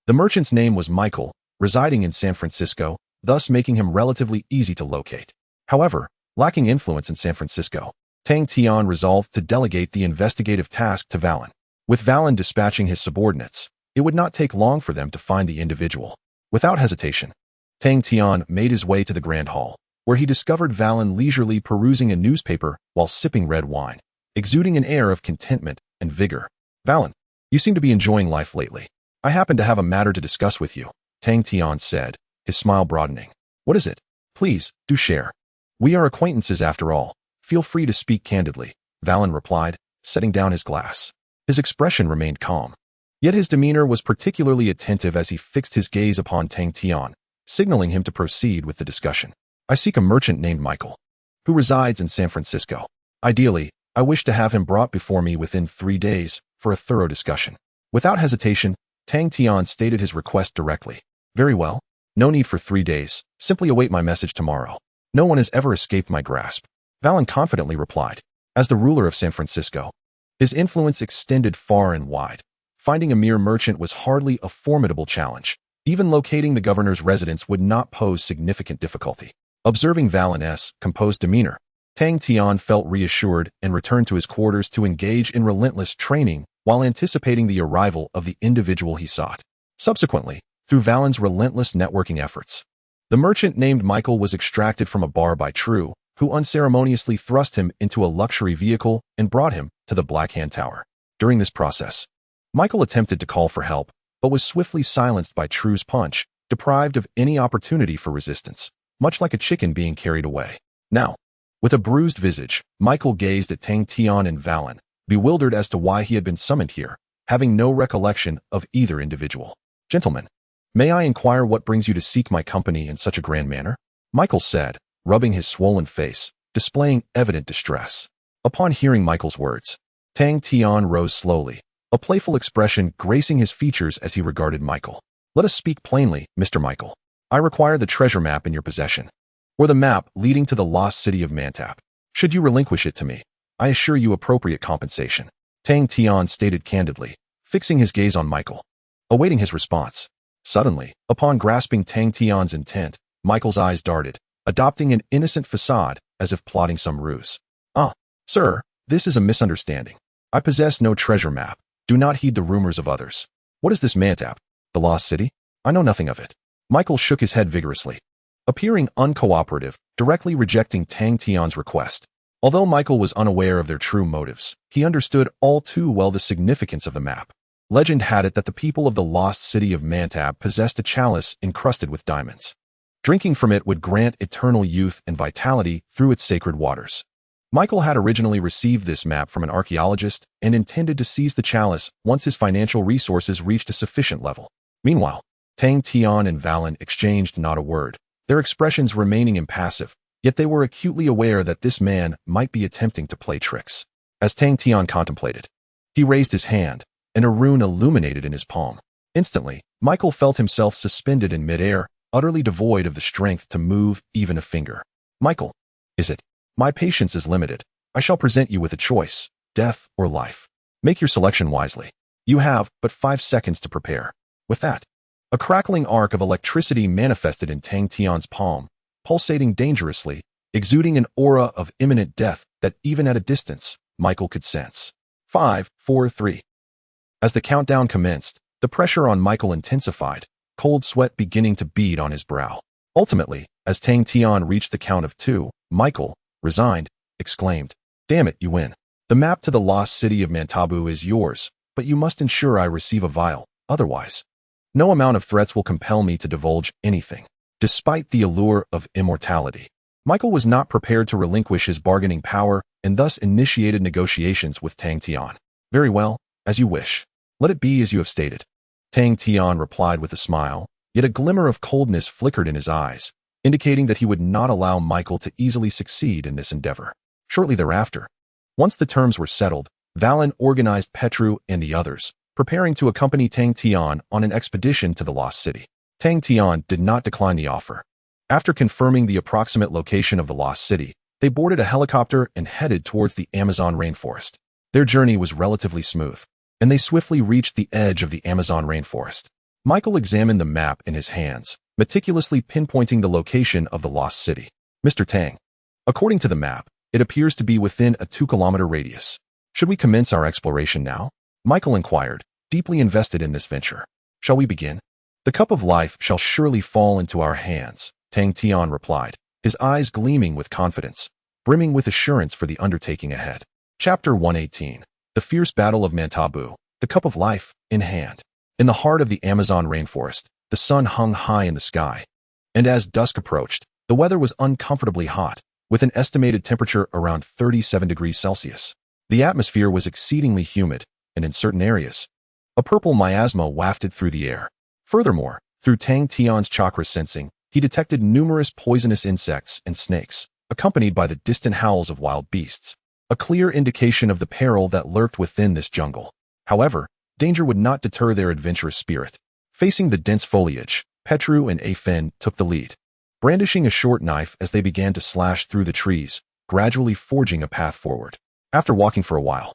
the merchant's name was Michael, residing in San Francisco, thus making him relatively easy to locate. However, lacking influence in San Francisco, Tang Tian resolved to delegate the investigative task to Valen. With Valen dispatching his subordinates, it would not take long for them to find the individual. Without hesitation, Tang Tian made his way to the Grand Hall, where he discovered Valen leisurely perusing a newspaper while sipping red wine, exuding an air of contentment and vigor. "Valen, you seem to be enjoying life lately. I happen to have a matter to discuss with you," Tang Tian said, his smile broadening. "What is it? Please, do share. We are acquaintances after all. Feel free to speak candidly," Valen replied, setting down his glass. His expression remained calm, yet his demeanor was particularly attentive as he fixed his gaze upon Tang Tian, signaling him to proceed with the discussion. "I seek a merchant named Michael, who resides in San Francisco. Ideally, I wish to have him brought before me within 3 days for a thorough discussion." Without hesitation, Tang Tian stated his request directly. "Very well. No need for 3 days. Simply await my message tomorrow. No one has ever escaped my grasp," Valen confidently replied. As the ruler of San Francisco, his influence extended far and wide. Finding a mere merchant was hardly a formidable challenge. Even locating the governor's residence would not pose significant difficulty. Observing Valen's composed demeanor, Tang Tian felt reassured and returned to his quarters to engage in relentless training while anticipating the arrival of the individual he sought. Subsequently, through Valen's relentless networking efforts, The merchant named Michael was extracted from a bar by True, who unceremoniously thrust him into a luxury vehicle and brought him to the Black Hand Tower. During this process, Michael attempted to call for help, but was swiftly silenced by True's punch, deprived of any opportunity for resistance, much like a chicken being carried away. Now, with a bruised visage, Michael gazed at Tang Tian and Valen, bewildered as to why he had been summoned here, having no recollection of either individual. "Gentlemen, may I inquire what brings you to seek my company in such a grand manner?" Michael said, rubbing his swollen face, displaying evident distress. Upon hearing Michael's words, Tang Tian rose slowly, a playful expression gracing his features as he regarded Michael. "Let us speak plainly, Mr. Michael. I require the treasure map in your possession, or the map leading to the lost city of Mantab. Should you relinquish it to me, I assure you appropriate compensation," Tang Tian stated candidly, fixing his gaze on Michael, awaiting his response. Suddenly, upon grasping Tang Tian's intent, Michael's eyes darted, adopting an innocent facade as if plotting some ruse. Sir, this is a misunderstanding. I possess no treasure map. Do not heed the rumors of others. What is this Mantab? The lost city? I know nothing of it." Michael shook his head vigorously, appearing uncooperative, directly rejecting Tang Tian's request. Although Michael was unaware of their true motives, he understood all too well the significance of the map. Legend had it that the people of the lost city of Mantab possessed a chalice encrusted with diamonds. Drinking from it would grant eternal youth and vitality through its sacred waters. Michael had originally received this map from an archaeologist and intended to seize the chalice once his financial resources reached a sufficient level. Meanwhile, Tang Tian and Valen exchanged not a word, their expressions remaining impassive, yet they were acutely aware that this man might be attempting to play tricks. As Tang Tian contemplated, he raised his hand, and a rune illuminated in his palm. Instantly, Michael felt himself suspended in midair, utterly devoid of the strength to move even a finger. "Michael, is it? My patience is limited. I shall present you with a choice, death or life. Make your selection wisely. You have but 5 seconds to prepare." With that, a crackling arc of electricity manifested in Tang Tian's palm, pulsating dangerously, exuding an aura of imminent death that even at a distance, Michael could sense. 5, 4, 3. As the countdown commenced, the pressure on Michael intensified, cold sweat beginning to bead on his brow. Ultimately, as Tang Tian reached the count of 2, Michael, resigned, exclaimed, "Damn it, you win. The map to the lost city of Mantabu is yours, but you must ensure I receive a vial, otherwise, no amount of threats will compel me to divulge anything." Despite the allure of immortality, Michael was not prepared to relinquish his bargaining power and thus initiated negotiations with Tang Tian. "Very well, as you wish. Let it be as you have stated," Tang Tian replied with a smile, yet a glimmer of coldness flickered in his eyes, indicating that he would not allow Michael to easily succeed in this endeavor. Shortly thereafter, once the terms were settled, Valen organized Petru and the others, preparing to accompany Tang Tian on an expedition to the lost city. Tang Tian did not decline the offer. After confirming the approximate location of the lost city, they boarded a helicopter and headed towards the Amazon rainforest. Their journey was relatively smooth, and they swiftly reached the edge of the Amazon rainforest. Michael examined the map in his hands, meticulously pinpointing the location of the lost city. "Mr. Tang, according to the map, it appears to be within a 2-kilometer radius. Should we commence our exploration now?" Michael inquired, deeply invested in this venture. "Shall we begin? The cup of life shall surely fall into our hands," Tang Tian replied, his eyes gleaming with confidence, brimming with assurance for the undertaking ahead. Chapter 118. The Fierce Battle of Mantabu, the Cup of Life, in hand. In the heart of the Amazon rainforest, the sun hung high in the sky, and as dusk approached, the weather was uncomfortably hot, with an estimated temperature around 37 degrees Celsius. The atmosphere was exceedingly humid, and in certain areas, a purple miasma wafted through the air. Furthermore, through Tang Tian's chakra sensing, he detected numerous poisonous insects and snakes, accompanied by the distant howls of wild beasts, a clear indication of the peril that lurked within this jungle. However, danger would not deter their adventurous spirit. Facing the dense foliage, Petru and Afen took the lead, brandishing a short knife as they began to slash through the trees, gradually forging a path forward. After walking for a while,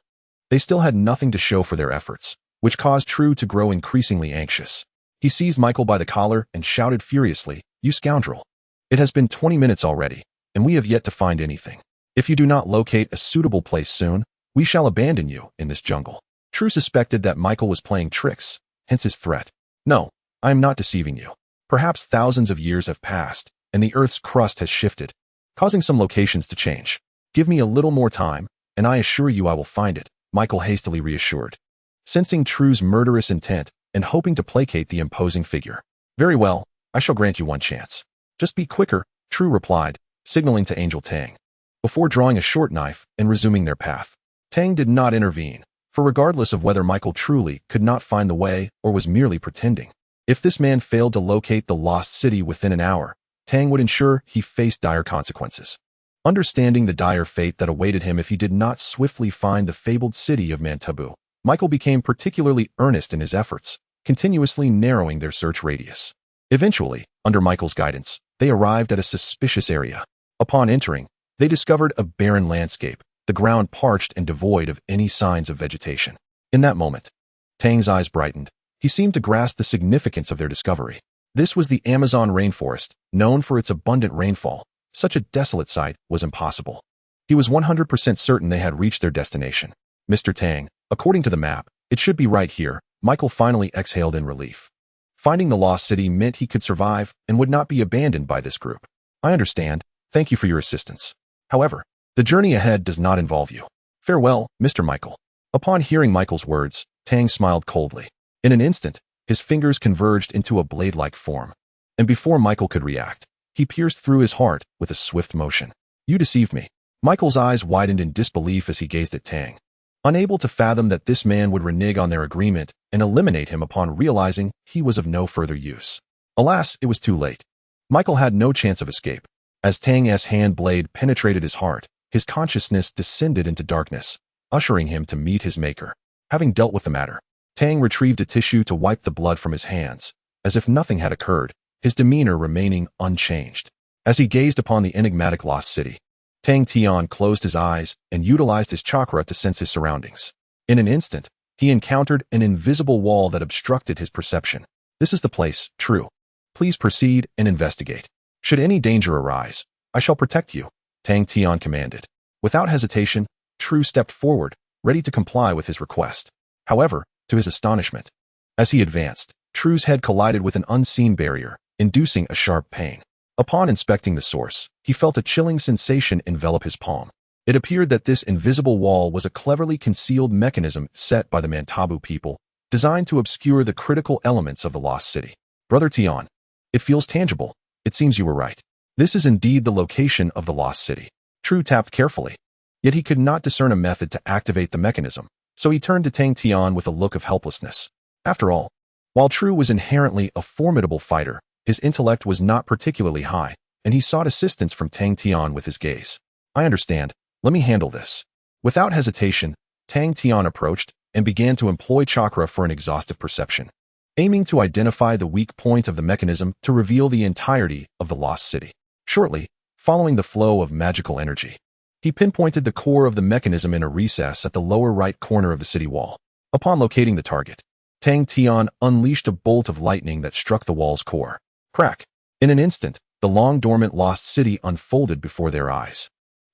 they still had nothing to show for their efforts, which caused True to grow increasingly anxious. He seized Michael by the collar and shouted furiously, "You scoundrel! It has been 20 minutes already, and we have yet to find anything. If you do not locate a suitable place soon, we shall abandon you in this jungle." True suspected that Michael was playing tricks, hence his threat. "No, I am not deceiving you. Perhaps thousands of years have passed, and the Earth's crust has shifted, causing some locations to change. Give me a little more time, and I assure you I will find it, Michael hastily reassured, sensing True's murderous intent and hoping to placate the imposing figure. Very well, I shall grant you one chance. Just be quicker, True replied, signaling to Angel Tang, before drawing a short knife and resuming their path. Tang did not intervene, for regardless of whether Michael truly could not find the way or was merely pretending, if this man failed to locate the lost city within an hour, Tang would ensure he faced dire consequences. Understanding the dire fate that awaited him if he did not swiftly find the fabled city of Mantabu, Michael became particularly earnest in his efforts, continuously narrowing their search radius. Eventually, under Michael's guidance, they arrived at a suspicious area. Upon entering, they discovered a barren landscape, the ground parched and devoid of any signs of vegetation. In that moment, Tang's eyes brightened. He seemed to grasp the significance of their discovery. This was the Amazon rainforest, known for its abundant rainfall. Such a desolate sight was impossible. He was 100% certain they had reached their destination. Mr. Tang, according to the map, it should be right here. Michael finally exhaled in relief. Finding the lost city meant he could survive and would not be abandoned by this group. I understand. Thank you for your assistance. However, the journey ahead does not involve you. Farewell, Mr. Michael. Upon hearing Michael's words, Tang smiled coldly. In an instant, his fingers converged into a blade-like form. And before Michael could react, he pierced through his heart with a swift motion. You deceived me. Michael's eyes widened in disbelief as he gazed at Tang, unable to fathom that this man would renege on their agreement and eliminate him upon realizing he was of no further use. Alas, it was too late. Michael had no chance of escape. As Tang's hand blade penetrated his heart, his consciousness descended into darkness, ushering him to meet his maker. Having dealt with the matter, Tang retrieved a tissue to wipe the blood from his hands, as if nothing had occurred, his demeanor remaining unchanged. As he gazed upon the enigmatic lost city, Tang Tian closed his eyes and utilized his chakra to sense his surroundings. In an instant, he encountered an invisible wall that obstructed his perception. This is the place, True. Please proceed and investigate. Should any danger arise, I shall protect you, Tang Tian commanded. Without hesitation, True stepped forward, ready to comply with his request. However, to his astonishment, as he advanced, True's head collided with an unseen barrier, inducing a sharp pain. Upon inspecting the source, he felt a chilling sensation envelop his palm. It appeared that this invisible wall was a cleverly concealed mechanism set by the Mantabu people, designed to obscure the critical elements of the lost city. Brother Tian, it feels tangible. It seems you were right. This is indeed the location of the lost city. True tapped carefully. Yet he could not discern a method to activate the mechanism, so he turned to Tang Tian with a look of helplessness. After all, while True was inherently a formidable fighter, his intellect was not particularly high, and he sought assistance from Tang Tian with his gaze. I understand. Let me handle this. Without hesitation, Tang Tian approached and began to employ chakra for an exhaustive perception, aiming to identify the weak point of the mechanism to reveal the entirety of the lost city. Shortly, following the flow of magical energy, he pinpointed the core of the mechanism in a recess at the lower right corner of the city wall. Upon locating the target, Tang Tian unleashed a bolt of lightning that struck the wall's core. Crack! In an instant, the long-dormant lost city unfolded before their eyes,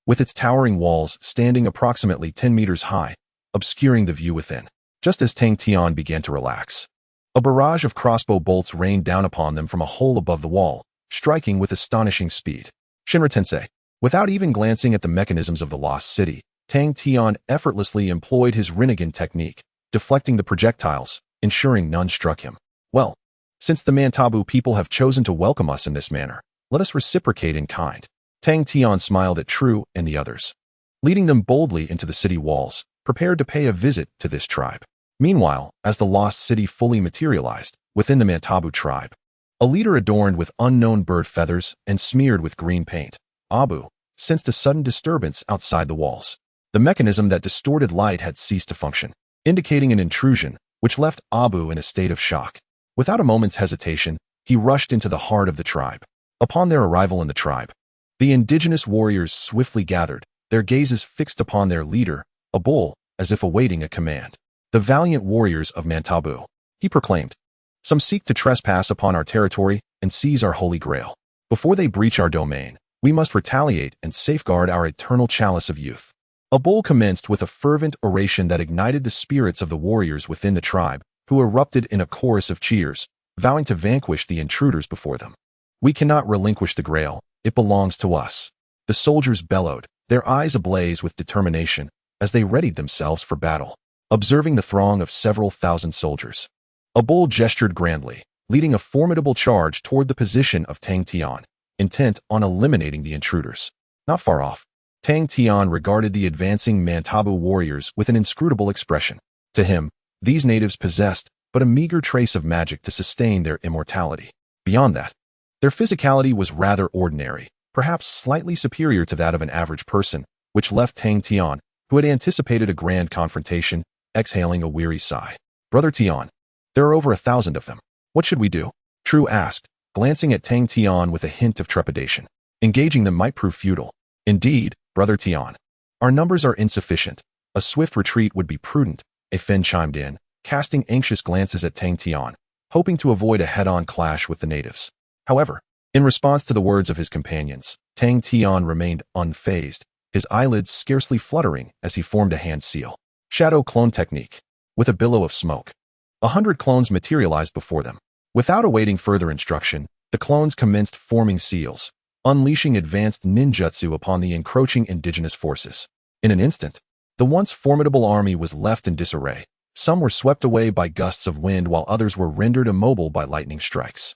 with its towering walls standing approximately 10 meters high, obscuring the view within. Just as Tang Tian began to relax, a barrage of crossbow bolts rained down upon them from a hole above the wall, striking with astonishing speed. Shinra Tensei. Without even glancing at the mechanisms of the lost city, Tang Tian effortlessly employed his Rinnegan technique, deflecting the projectiles, ensuring none struck him. Well, since the Mantabu people have chosen to welcome us in this manner, let us reciprocate in kind. Tang Tian smiled at True and the others, leading them boldly into the city walls, prepared to pay a visit to this tribe. Meanwhile, as the lost city fully materialized within the Mantabu tribe, a leader adorned with unknown bird feathers and smeared with green paint, Abu, sensed a sudden disturbance outside the walls. The mechanism that distorted light had ceased to function, indicating an intrusion, which left Abu in a state of shock. Without a moment's hesitation, he rushed into the heart of the tribe. Upon their arrival in the tribe, the indigenous warriors swiftly gathered, their gazes fixed upon their leader, a bull, as if awaiting a command. The valiant warriors of Mantabu, he proclaimed. Some seek to trespass upon our territory and seize our holy grail. Before they breach our domain, we must retaliate and safeguard our eternal chalice of youth. A bull commenced with a fervent oration that ignited the spirits of the warriors within the tribe, who erupted in a chorus of cheers, vowing to vanquish the intruders before them. "We cannot relinquish the Grail. It belongs to us." The soldiers bellowed, their eyes ablaze with determination as they readied themselves for battle. Observing the throng of several thousand soldiers, a bull gestured grandly, leading a formidable charge toward the position of Tang Tian, intent on eliminating the intruders. Not far off, Tang Tian regarded the advancing Mantabu warriors with an inscrutable expression. To him, these natives possessed but a meager trace of magic to sustain their immortality. Beyond that, their physicality was rather ordinary, perhaps slightly superior to that of an average person, which left Tang Tian, who had anticipated a grand confrontation, exhaling a weary sigh. "Brother Tian, there are over 1,000 of them. What should we do?" True asked, glancing at Tang Tian with a hint of trepidation. "Engaging them might prove futile." "Indeed, Brother Tian. Our numbers are insufficient. A swift retreat would be prudent," a Fen chimed in, casting anxious glances at Tang Tian, hoping to avoid a head-on clash with the natives. However, in response to the words of his companions, Tang Tian remained unfazed, his eyelids scarcely fluttering as he formed a hand seal. Shadow clone technique. With a billow of smoke, 100 clones materialized before them. Without awaiting further instruction, the clones commenced forming seals, unleashing advanced ninjutsu upon the encroaching indigenous forces. In an instant, the once formidable army was left in disarray. Some were swept away by gusts of wind while others were rendered immobile by lightning strikes.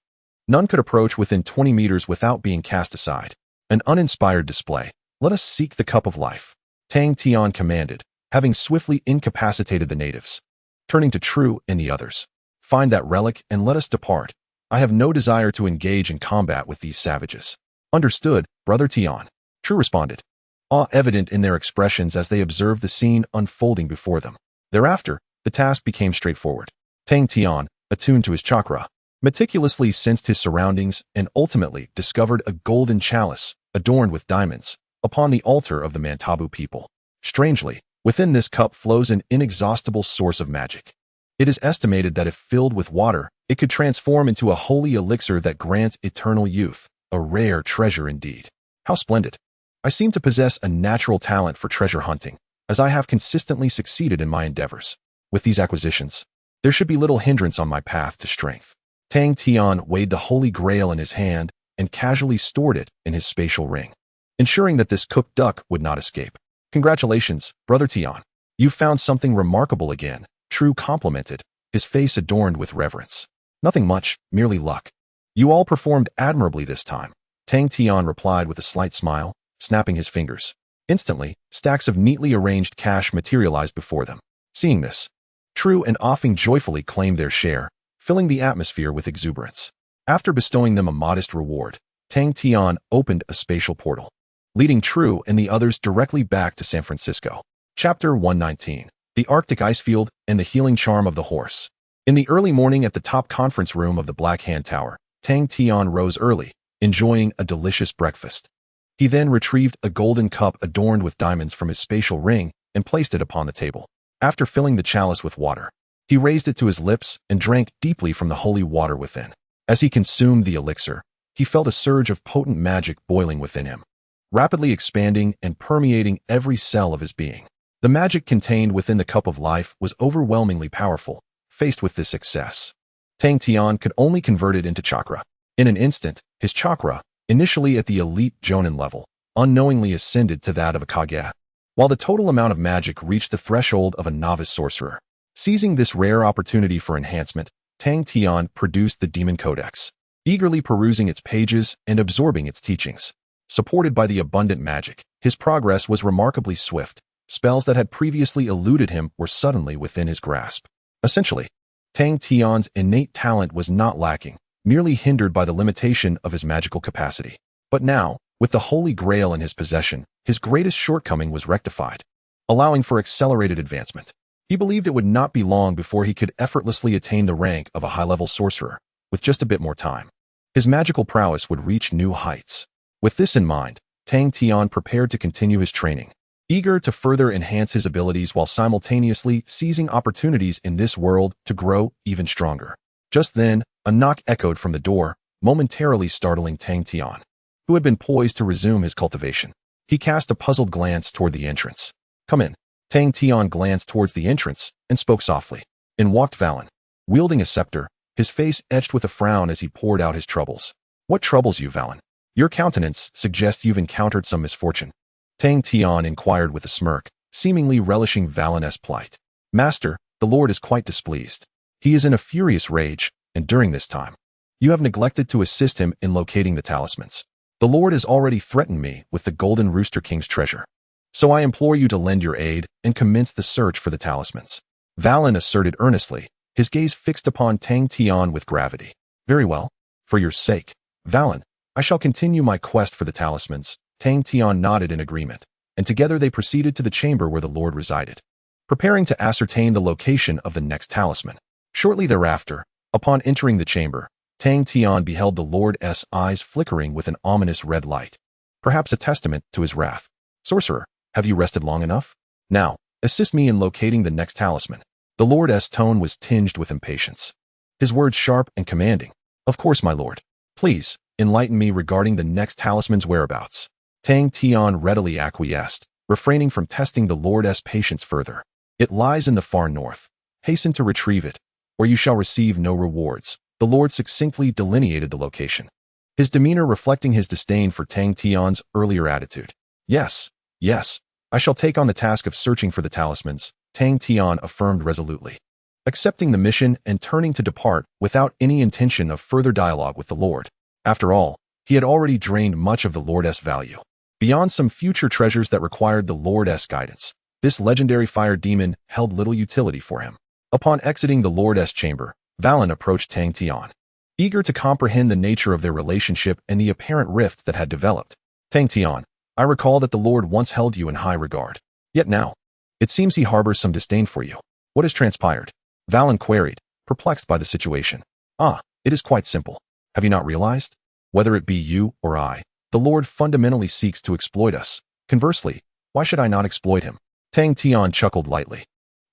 None could approach within 20 meters without being cast aside. An uninspired display. "Let us seek the cup of life," Tang Tian commanded, having swiftly incapacitated the natives. Turning to True and the others, "Find that relic and let us depart. I have no desire to engage in combat with these savages." "Understood, Brother Tian," True responded, awe evident in their expressions as they observed the scene unfolding before them. Thereafter, the task became straightforward. Tang Tian, attuned to his chakra, meticulously sensed his surroundings and ultimately discovered a golden chalice adorned with diamonds upon the altar of the Mantabu people. Strangely, within this cup flows an inexhaustible source of magic. It is estimated that if filled with water, it could transform into a holy elixir that grants eternal youth, a rare treasure indeed. How splendid! I seem to possess a natural talent for treasure hunting, as I have consistently succeeded in my endeavors. With these acquisitions, there should be little hindrance on my path to strength. Tang Tian weighed the Holy Grail in his hand and casually stored it in his spatial ring, ensuring that this cooked duck would not escape. "Congratulations, Brother Tian. You've found something remarkable again," True complimented, his face adorned with reverence. "Nothing much, merely luck. You all performed admirably this time," Tang Tian replied with a slight smile, snapping his fingers. Instantly, stacks of neatly arranged cash materialized before them. Seeing this, True and Offing joyfully claimed their share, filling the atmosphere with exuberance. After bestowing them a modest reward, Tang Tian opened a spatial portal, leading True and the others directly back to San Francisco. Chapter 119. The Arctic Icefield and the Healing Charm of the Horse. In the early morning at the top conference room of the Black Hand Tower, Tang Tian rose early, enjoying a delicious breakfast. He then retrieved a golden cup adorned with diamonds from his spatial ring and placed it upon the table. After filling the chalice with water, he raised it to his lips and drank deeply from the holy water within. As he consumed the elixir, he felt a surge of potent magic boiling within him, rapidly expanding and permeating every cell of his being. The magic contained within the cup of life was overwhelmingly powerful. Faced with this success, Tang Tian could only convert it into chakra. In an instant, his chakra, initially at the elite Jonin level, unknowingly ascended to that of a Kage, while the total amount of magic reached the threshold of a novice sorcerer. Seizing this rare opportunity for enhancement, Tang Tian produced the Demon Codex, eagerly perusing its pages and absorbing its teachings. Supported by the abundant magic, his progress was remarkably swift. Spells that had previously eluded him were suddenly within his grasp. Essentially, Tang Tian's innate talent was not lacking, merely hindered by the limitation of his magical capacity. But now, with the Holy Grail in his possession, his greatest shortcoming was rectified, allowing for accelerated advancement. He believed it would not be long before he could effortlessly attain the rank of a high-level sorcerer, with just a bit more time. His magical prowess would reach new heights. With this in mind, Tang Tian prepared to continue his training, eager to further enhance his abilities while simultaneously seizing opportunities in this world to grow even stronger. Just then, a knock echoed from the door, momentarily startling Tang Tian, who had been poised to resume his cultivation. He cast a puzzled glance toward the entrance. "Come in." Tang Tian glanced towards the entrance and spoke softly. In walked Valen, wielding a scepter, his face etched with a frown as he poured out his troubles. What troubles you, Valen? Your countenance suggests you've encountered some misfortune. Tang Tian inquired with a smirk, seemingly relishing Valen's plight. Master, the Lord is quite displeased. He is in a furious rage, and during this time, you have neglected to assist him in locating the talismans. The Lord has already threatened me with the Golden Rooster King's treasure. So I implore you to lend your aid and commence the search for the talismans. Valen asserted earnestly, his gaze fixed upon Tang Tian with gravity. Very well. For your sake, Valen, I shall continue my quest for the talismans. Tang Tian nodded in agreement, and together they proceeded to the chamber where the Lord resided, preparing to ascertain the location of the next talisman. Shortly thereafter, upon entering the chamber, Tang Tian beheld the Lord's eyes flickering with an ominous red light, perhaps a testament to his wrath. Sorcerer, have you rested long enough? Now, assist me in locating the next talisman. The Lord's tone was tinged with impatience, his words sharp and commanding. Of course, my lord. Please, enlighten me regarding the next talisman's whereabouts. Tang Tian readily acquiesced, refraining from testing the Lord's patience further. It lies in the far north. Hasten to retrieve it, or you shall receive no rewards. The Lord succinctly delineated the location, his demeanor reflecting his disdain for Tang Tian's earlier attitude. Yes, I shall take on the task of searching for the talismans, Tang Tian affirmed resolutely, accepting the mission and turning to depart without any intention of further dialogue with the Lord. After all, he had already drained much of the Lord's value. Beyond some future treasures that required the Lord's guidance, this legendary fire demon held little utility for him. Upon exiting the Lord's chamber, Valen approached Tang Tian, eager to comprehend the nature of their relationship and the apparent rift that had developed. Tang Tian, I recall that the Lord once held you in high regard. Yet now, it seems he harbors some disdain for you. What has transpired? Valen queried, perplexed by the situation. It is quite simple. Have you not realized? Whether it be you or I, the Lord fundamentally seeks to exploit us. Conversely, why should I not exploit him? Tang Tian chuckled lightly,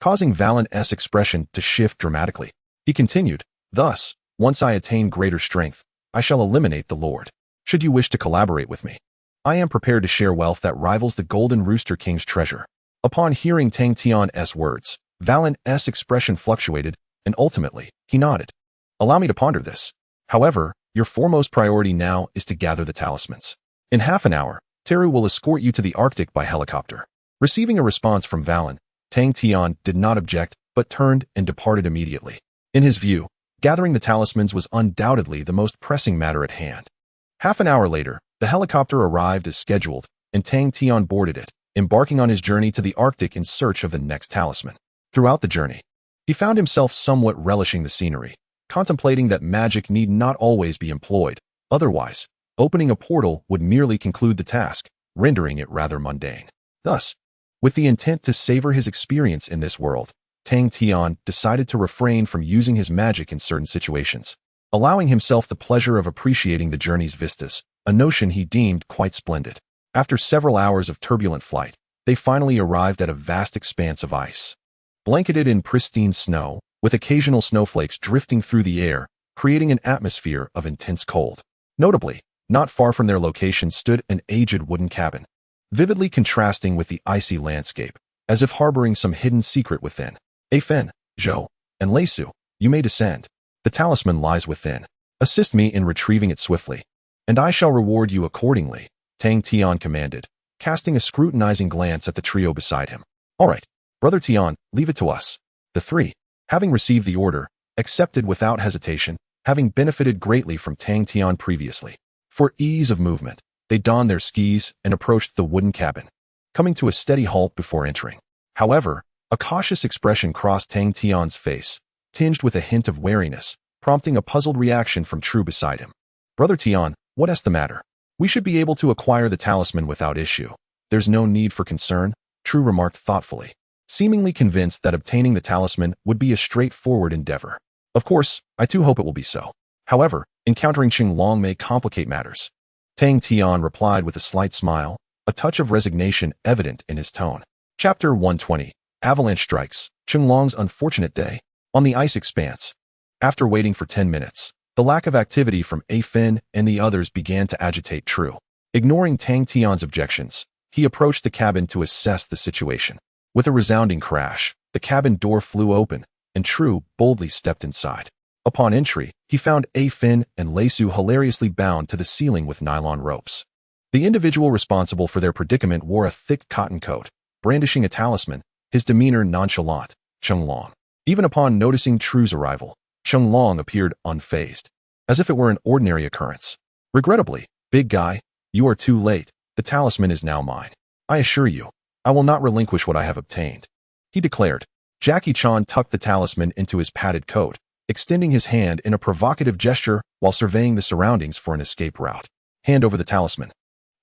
causing Valen's expression to shift dramatically. He continued, thus, once I attain greater strength, I shall eliminate the Lord. Should you wish to collaborate with me, I am prepared to share wealth that rivals the Golden Rooster King's treasure. Upon hearing Tang Tian's words, Valen's expression fluctuated, and ultimately, he nodded. Allow me to ponder this. However, your foremost priority now is to gather the talismans. In half an hour, Teru will escort you to the Arctic by helicopter. Receiving a response from Valen, Tang Tian did not object, but turned and departed immediately. In his view, gathering the talismans was undoubtedly the most pressing matter at hand. Half an hour later, the helicopter arrived as scheduled, and Tang Tian boarded it, embarking on his journey to the Arctic in search of the next talisman. Throughout the journey, he found himself somewhat relishing the scenery, contemplating that magic need not always be employed. Otherwise, opening a portal would merely conclude the task, rendering it rather mundane. Thus, with the intent to savor his experience in this world, Tang Tian decided to refrain from using his magic in certain situations, allowing himself the pleasure of appreciating the journey's vistas, a notion he deemed quite splendid. After several hours of turbulent flight, they finally arrived at a vast expanse of ice, blanketed in pristine snow, with occasional snowflakes drifting through the air, creating an atmosphere of intense cold. Notably, not far from their location stood an aged wooden cabin, vividly contrasting with the icy landscape, as if harboring some hidden secret within. Fen, Zhou, and Leisu, you may descend. The talisman lies within. Assist me in retrieving it swiftly, and I shall reward you accordingly, Tang Tian commanded, casting a scrutinizing glance at the trio beside him. All right, Brother Tian, leave it to us. The three, having received the order, accepted without hesitation, having benefited greatly from Tang Tian previously. For ease of movement, they donned their skis and approached the wooden cabin, coming to a steady halt before entering. However, a cautious expression crossed Tang Tian's face, tinged with a hint of wariness, prompting a puzzled reaction from True beside him. Brother Tian, what's the matter? We should be able to acquire the talisman without issue. There's no need for concern, True remarked thoughtfully, seemingly convinced that obtaining the talisman would be a straightforward endeavor. Of course, I too hope it will be so. However, encountering Qinglong may complicate matters. Tang Tian replied with a slight smile, a touch of resignation evident in his tone. Chapter 120. Avalanche strikes, Qinglong's unfortunate day. On the ice expanse. After waiting for 10 minutes, the lack of activity from Fen and the others began to agitate True. Ignoring Tang Tian's objections, he approached the cabin to assess the situation. With a resounding crash, the cabin door flew open, and True boldly stepped inside. Upon entry, he found Finn and Leisu hilariously bound to the ceiling with nylon ropes. The individual responsible for their predicament wore a thick cotton coat, brandishing a talisman, his demeanor nonchalant. Chenglong. Even upon noticing True's arrival, Chenglong appeared unfazed, as if it were an ordinary occurrence. Regrettably, big guy, you are too late. The talisman is now mine. I assure you, I will not relinquish what I have obtained, he declared. Jackie Chan tucked the talisman into his padded coat, extending his hand in a provocative gesture while surveying the surroundings for an escape route. Hand over the talisman,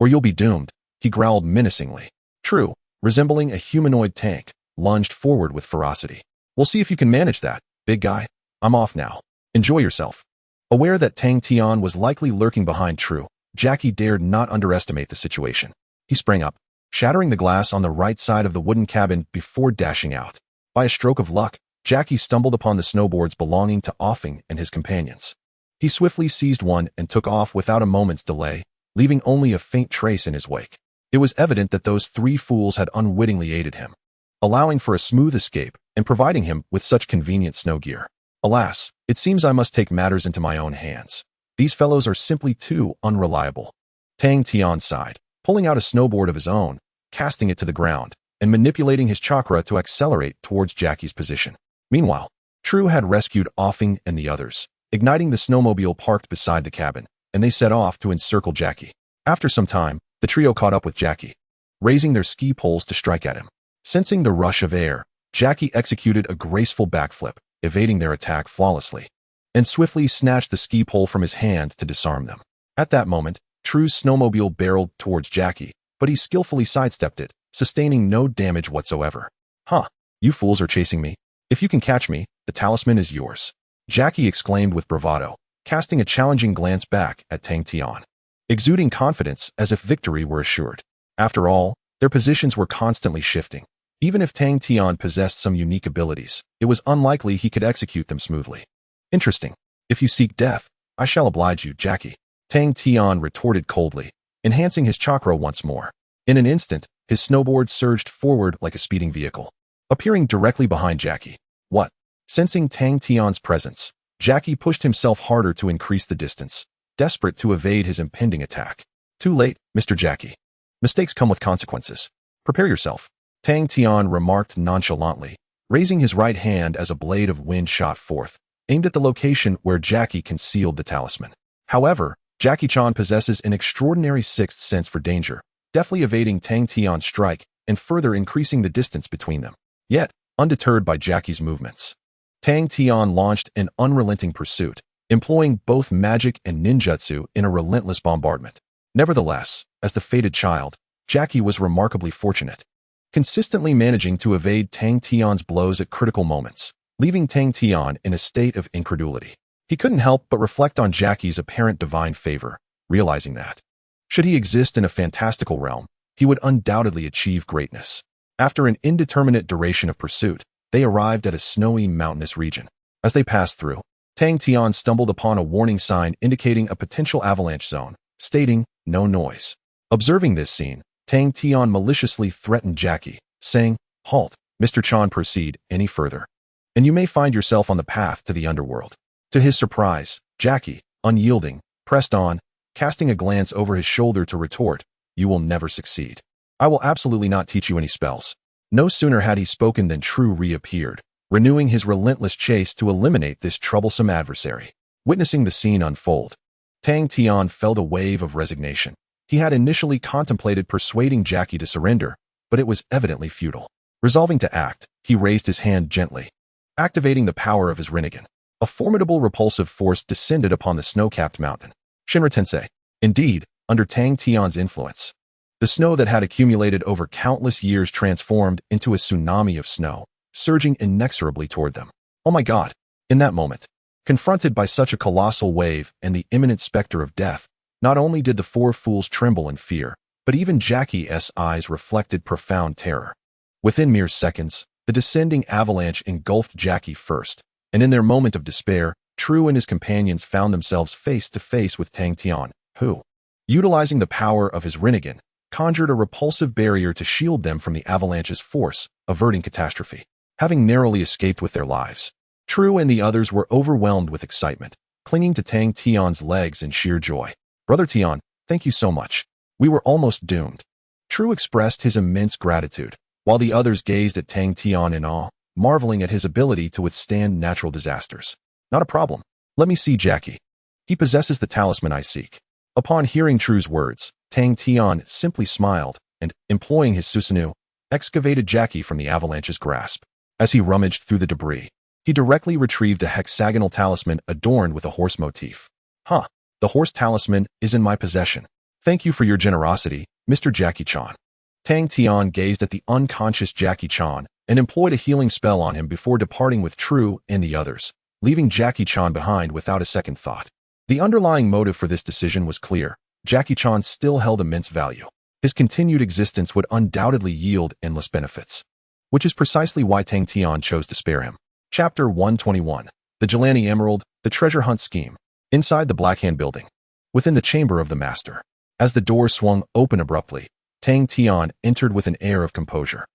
or you'll be doomed, he growled menacingly. True, resembling a humanoid tank, lunged forward with ferocity. We'll see if you can manage that, big guy. I'm off now. Enjoy yourself. Aware that Tang Tian was likely lurking behind True, Jackie dared not underestimate the situation. He sprang up, shattering the glass on the right side of the wooden cabin before dashing out. By a stroke of luck, Jackie stumbled upon the snowboards belonging to Offing and his companions. He swiftly seized one and took off without a moment's delay, leaving only a faint trace in his wake. It was evident that those three fools had unwittingly aided him, allowing for a smooth escape and providing him with such convenient snow gear. Alas, it seems I must take matters into my own hands. These fellows are simply too unreliable. Tang Tian sighed, pulling out a snowboard of his own, casting it to the ground, and manipulating his chakra to accelerate towards Jackie's position. Meanwhile, True had rescued Offing and the others, igniting the snowmobile parked beside the cabin, and they set off to encircle Jackie. After some time, the trio caught up with Jackie, raising their ski poles to strike at him. Sensing the rush of air, Jackie executed a graceful backflip, evading their attack flawlessly, and swiftly snatched the ski pole from his hand to disarm them. At that moment, True's snowmobile barreled towards Jackie, but he skillfully sidestepped it, sustaining no damage whatsoever. Huh, you fools are chasing me. If you can catch me, the talisman is yours, Jackie exclaimed with bravado, casting a challenging glance back at Tang Tian, exuding confidence as if victory were assured. After all, their positions were constantly shifting. Even if Tang Tian possessed some unique abilities, it was unlikely he could execute them smoothly. Interesting. If you seek death, I shall oblige you, Jackie, Tang Tian retorted coldly, enhancing his chakra once more. In an instant, his snowboard surged forward like a speeding vehicle, appearing directly behind Jackie. What? Sensing Tang Tian's presence, Jackie pushed himself harder to increase the distance, desperate to evade his impending attack. Too late, Mr. Jackie. Mistakes come with consequences. Prepare yourself, Tang Tian remarked nonchalantly, raising his right hand as a blade of wind shot forth, aimed at the location where Jackie concealed the talisman. However, Jackie Chan possesses an extraordinary sixth sense for danger, deftly evading Tang Tian's strike and further increasing the distance between them. Yet, undeterred by Jackie's movements, Tang Tian launched an unrelenting pursuit, employing both magic and ninjutsu in a relentless bombardment. Nevertheless, as the fated child, Jackie was remarkably fortunate, consistently managing to evade Tang Tian's blows at critical moments, leaving Tang Tian in a state of incredulity. He couldn't help but reflect on Jackie's apparent divine favor, realizing that, should he exist in a fantastical realm, he would undoubtedly achieve greatness. After an indeterminate duration of pursuit, they arrived at a snowy mountainous region. As they passed through, Tang Tian stumbled upon a warning sign indicating a potential avalanche zone, stating, "No noise." Observing this scene, Tang Tian maliciously threatened Jackie, saying, "Halt, Mr. Chan, proceed any further, and you may find yourself on the path to the underworld." To his surprise, Jackie, unyielding, pressed on, casting a glance over his shoulder to retort, "You will never succeed. I will absolutely not teach you any spells." No sooner had he spoken than True reappeared, renewing his relentless chase to eliminate this troublesome adversary. Witnessing the scene unfold, Tang Tian felt a wave of resignation. He had initially contemplated persuading Jackie to surrender, but it was evidently futile. Resolving to act, he raised his hand gently, activating the power of his Rinnegan. A formidable repulsive force descended upon the snow-capped mountain. Shinra Tensei. Indeed, under Tang Tian's influence, the snow that had accumulated over countless years transformed into a tsunami of snow, surging inexorably toward them. Oh my God! In that moment, confronted by such a colossal wave and the imminent specter of death, not only did the four fools tremble in fear, but even Jackie's eyes reflected profound terror. Within mere seconds, the descending avalanche engulfed Jackie first, and in their moment of despair, True and his companions found themselves face to face with Tang Tian, who, utilizing the power of his Rinnegan, conjured a repulsive barrier to shield them from the avalanche's force, averting catastrophe. Having narrowly escaped with their lives, True and the others were overwhelmed with excitement, clinging to Tang Tian's legs in sheer joy. Brother Tian, thank you so much. We were almost doomed. True expressed his immense gratitude, while the others gazed at Tang Tian in awe, marveling at his ability to withstand natural disasters. Not a problem. Let me see Jackie. He possesses the talisman I seek. Upon hearing True's words, Tang Tian simply smiled and, employing his Susanoo, excavated Jackie from the avalanche's grasp. As he rummaged through the debris, he directly retrieved a hexagonal talisman adorned with a horse motif. Huh, the horse talisman is in my possession. Thank you for your generosity, Mr. Jackie Chan. Tang Tian gazed at the unconscious Jackie Chan and employed a healing spell on him before departing with True and the others, leaving Jackie Chan behind without a second thought. The underlying motive for this decision was clear. Jackie Chan still held immense value. His continued existence would undoubtedly yield endless benefits, which is precisely why Tang Tian chose to spare him. Chapter 121. The Jelani Emerald, the Treasure Hunt Scheme. Inside the Blackhand Building, within the chamber of the Master. As the door swung open abruptly, Tang Tian entered with an air of composure,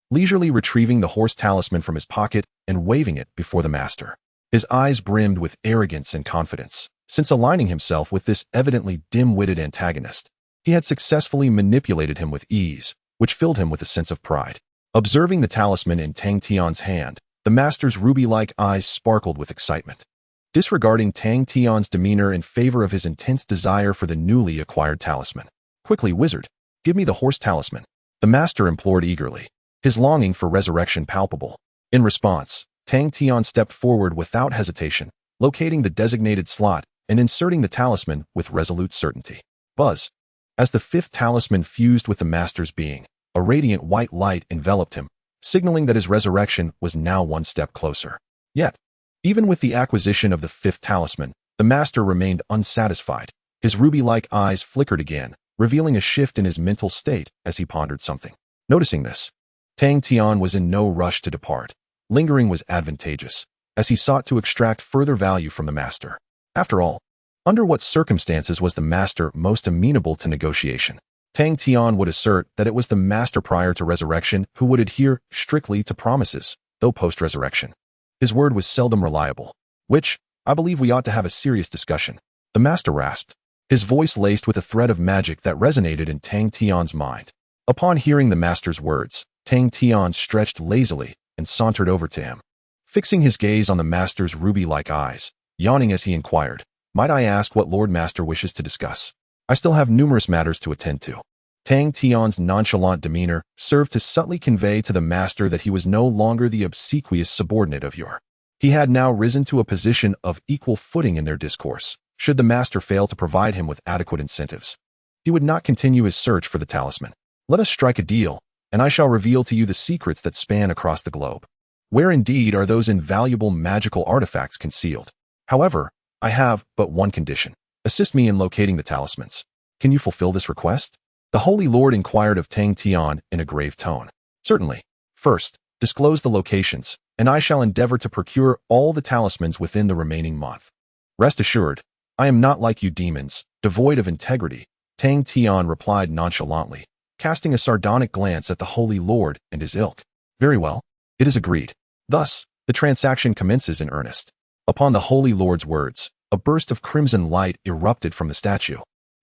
leisurely retrieving the horse talisman from his pocket and waving it before the Master. His eyes brimmed with arrogance and confidence, since aligning himself with this evidently dim-witted antagonist, he had successfully manipulated him with ease, which filled him with a sense of pride. Observing the talisman in Tang Tian's hand, the Master's ruby-like eyes sparkled with excitement. Disregarding Tang Tian's demeanor in favor of his intense desire for the newly acquired talisman. Quickly, wizard, give me the horse talisman, the Master implored eagerly, his longing for resurrection palpable. In response, Tang Tian stepped forward without hesitation, locating the designated slot and inserting the talisman with resolute certainty. Buzz. As the fifth talisman fused with the Master's being, a radiant white light enveloped him, signaling that his resurrection was now one step closer. Yet, even with the acquisition of the fifth talisman, the Master remained unsatisfied. His ruby-like eyes flickered again, revealing a shift in his mental state as he pondered something. Noticing this, Tang Tian was in no rush to depart. Lingering was advantageous, as he sought to extract further value from the Master. After all, under what circumstances was the Master most amenable to negotiation? Tang Tian would assert that it was the Master prior to resurrection who would adhere strictly to promises, though post-resurrection, his word was seldom reliable, which, I believe we ought to have a serious discussion. The Master rasped, his voice laced with a thread of magic that resonated in Tang Tian's mind. Upon hearing the Master's words, Tang Tian stretched lazily and sauntered over to him, fixing his gaze on the Master's ruby-like eyes, yawning as he inquired, "Might I ask what Lord Master wishes to discuss? I still have numerous matters to attend to." Tang Tian's nonchalant demeanor served to subtly convey to the Master that he was no longer the obsequious subordinate of yore. He had now risen to a position of equal footing in their discourse. Should the Master fail to provide him with adequate incentives, he would not continue his search for the talisman. "Let us strike a deal, and I shall reveal to you the secrets that span across the globe. Where indeed are those invaluable magical artifacts concealed? However, I have but one condition. Assist me in locating the talismans. Can you fulfill this request?" The Holy Lord inquired of Tang Tian in a grave tone. "Certainly. First, disclose the locations, and I shall endeavor to procure all the talismans within the remaining month. Rest assured, I am not like you demons, devoid of integrity," Tang Tian replied nonchalantly, casting a sardonic glance at the Holy Lord and his ilk. "Very well. It is agreed." Thus, the transaction commences in earnest. Upon the Holy Lord's words, a burst of crimson light erupted from the statue,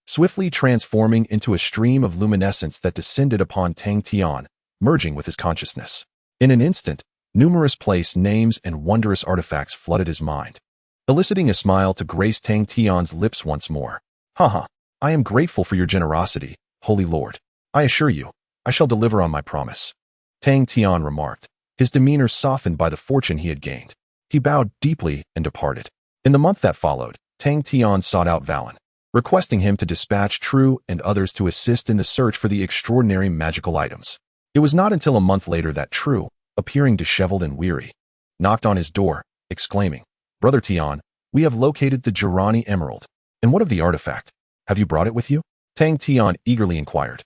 swiftly transforming into a stream of luminescence that descended upon Tang Tian, merging with his consciousness. In an instant, numerous place names and wondrous artifacts flooded his mind, eliciting a smile to grace Tang Tian's lips once more. "Haha, I am grateful for your generosity, Holy Lord. I assure you, I shall deliver on my promise," Tang Tian remarked, his demeanor softened by the fortune he had gained. He bowed deeply and departed. In the month that followed, Tang Tian sought out Valen, requesting him to dispatch True and others to assist in the search for the extraordinary magical items. It was not until a month later that True, appearing disheveled and weary, knocked on his door, exclaiming, "Brother Tian, we have located the Jelani Emerald. And what of the artifact? Have you brought it with you?" Tang Tian eagerly inquired,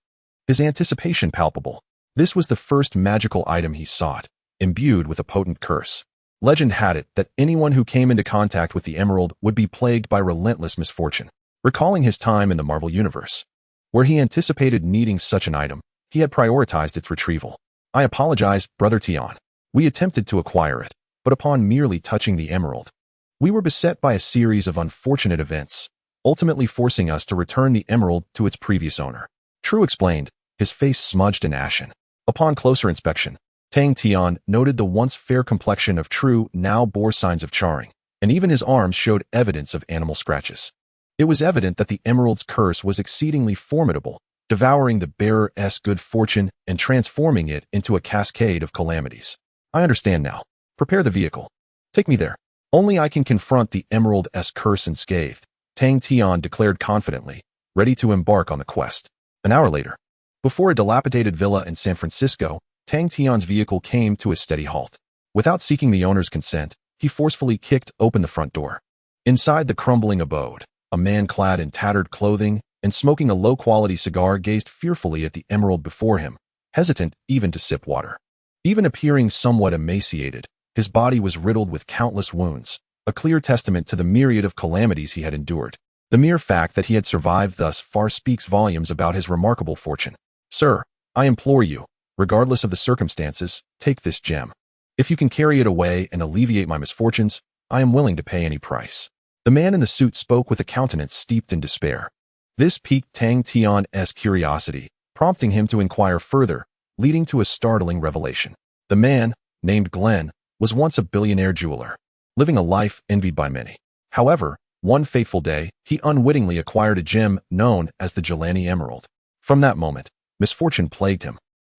his anticipation palpable. This was the first magical item he sought, imbued with a potent curse. Legend had it that anyone who came into contact with the emerald would be plagued by relentless misfortune. Recalling his time in the Marvel Universe, where he anticipated needing such an item, he had prioritized its retrieval. "I apologize, Brother Tian. We attempted to acquire it, but but upon merely touching the emerald, we were beset by a series of unfortunate events, ultimately forcing us to return the emerald to its previous owner. True explained, his face smudged and ashen. Upon closer inspection, Tang Tian noted the once fair complexion of True now bore signs of charring, and even his arms showed evidence of animal scratches. It was evident that the emerald's curse was exceedingly formidable, devouring the bearer's good fortune and transforming it into a cascade of calamities. I understand now. Prepare the vehicle. Take me there. Only I can confront the emerald's curse unscathed, Tang Tian declared confidently, ready to embark on the quest. An hour later, before a dilapidated villa in San Francisco, Tang Tian's vehicle came to a steady halt. Without seeking the owner's consent, he forcefully kicked open the front door. Inside the crumbling abode, a man clad in tattered clothing and smoking a low-quality cigar gazed fearfully at the emerald before him, hesitant even to sip water. Even appearing somewhat emaciated, his body was riddled with countless wounds, a clear testament to the myriad of calamities he had endured. The mere fact that he had survived thus far speaks volumes about his remarkable fortune. Sir, I implore you, regardless of the circumstances, take this gem. If you can carry it away and alleviate my misfortunes, I am willing to pay any price. The man in the suit spoke with a countenance steeped in despair. This piqued Tang Tian's curiosity, prompting him to inquire further, leading to a startling revelation. The man, named Glenn, was once a billionaire jeweler, living a life envied by many. However, one fateful day, he unwittingly acquired a gem known as the Jelani Emerald. From that moment, misfortune plagued him.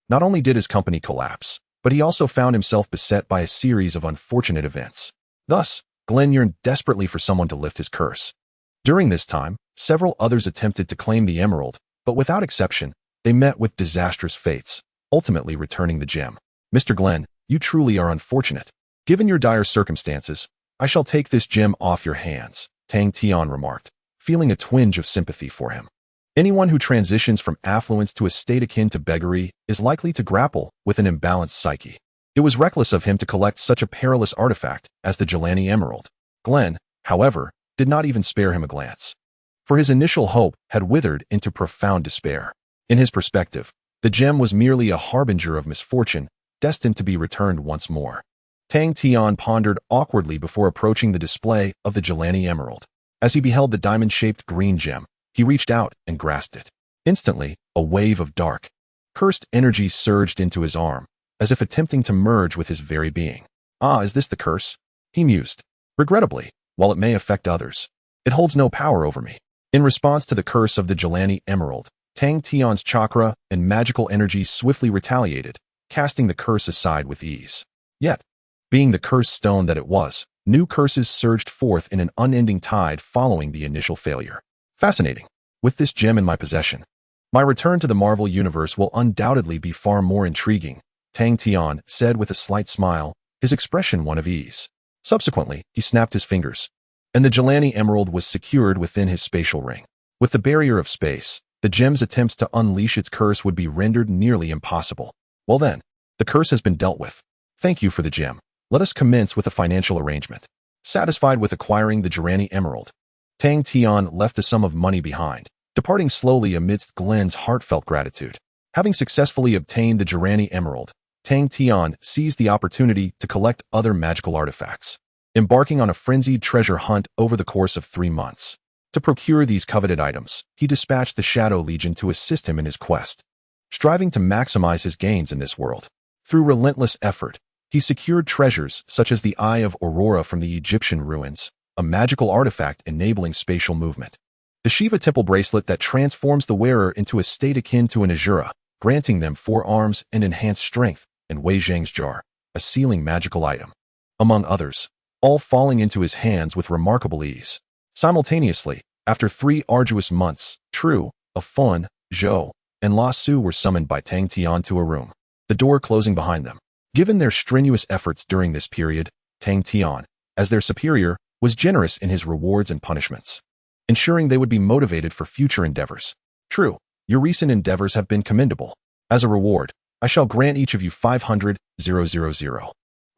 Not only did his company collapse, but he also found himself beset by a series of unfortunate events. Thus, Glenn yearned desperately for someone to lift his curse. During this time, several others attempted to claim the emerald, but without exception, they met with disastrous fates, ultimately returning the gem. Mr. Glenn, you truly are unfortunate. Given your dire circumstances, I shall take this gem off your hands, Tang Tian remarked, feeling a twinge of sympathy for him. Anyone who transitions from affluence to a state akin to beggary is likely to grapple with an imbalanced psyche. It was reckless of him to collect such a perilous artifact as the Jelani Emerald. Glenn, however, did not even spare him a glance. For his initial hope had withered into profound despair. In his perspective, the gem was merely a harbinger of misfortune, destined to be returned once more. Tang Tian pondered awkwardly before approaching the display of the Jelani Emerald. As he beheld the diamond-shaped green gem, he reached out and grasped it. Instantly, a wave of dark, cursed energy surged into his arm, as if attempting to merge with his very being. Ah, is this the curse? He mused. Regrettably, while it may affect others, it holds no power over me. In response to the curse of the Jelani Emerald, Tang Tian's chakra and magical energy swiftly retaliated, casting the curse aside with ease. Yet, being the cursed stone that it was, new curses surged forth in an unending tide following the initial failure. Fascinating. With this gem in my possession, my return to the Marvel Universe will undoubtedly be far more intriguing, Tang Tian said with a slight smile, his expression one of ease. Subsequently, he snapped his fingers, and the Jelani Emerald was secured within his spatial ring. With the barrier of space, the gem's attempts to unleash its curse would be rendered nearly impossible. Well then, the curse has been dealt with. Thank you for the gem. Let us commence with a financial arrangement. Satisfied with acquiring the Jelani Emerald, Tang Tian left a sum of money behind, departing slowly amidst Glenn's heartfelt gratitude. Having successfully obtained the Jelani Emerald, Tang Tian seized the opportunity to collect other magical artifacts, embarking on a frenzied treasure hunt over the course of 3 months. To procure these coveted items, he dispatched the Shadow Legion to assist him in his quest, striving to maximize his gains in this world. Through relentless effort, he secured treasures such as the Eye of Aurora from the Egyptian ruins, a magical artifact enabling spatial movement. The Shiva Temple bracelet that transforms the wearer into a state akin to an Azura, granting them 4 arms and enhanced strength, and Wei Zhang's jar, a sealing magical item, among others, all falling into his hands with remarkable ease. Simultaneously, after 3 arduous months, True, Afun, Zhou, and La Su were summoned by Tang Tian to a room, the door closing behind them. Given their strenuous efforts during this period, Tang Tian, as their superior, was generous in his rewards and punishments, ensuring they would be motivated for future endeavors. True, your recent endeavors have been commendable. As a reward, I shall grant each of you 500,000.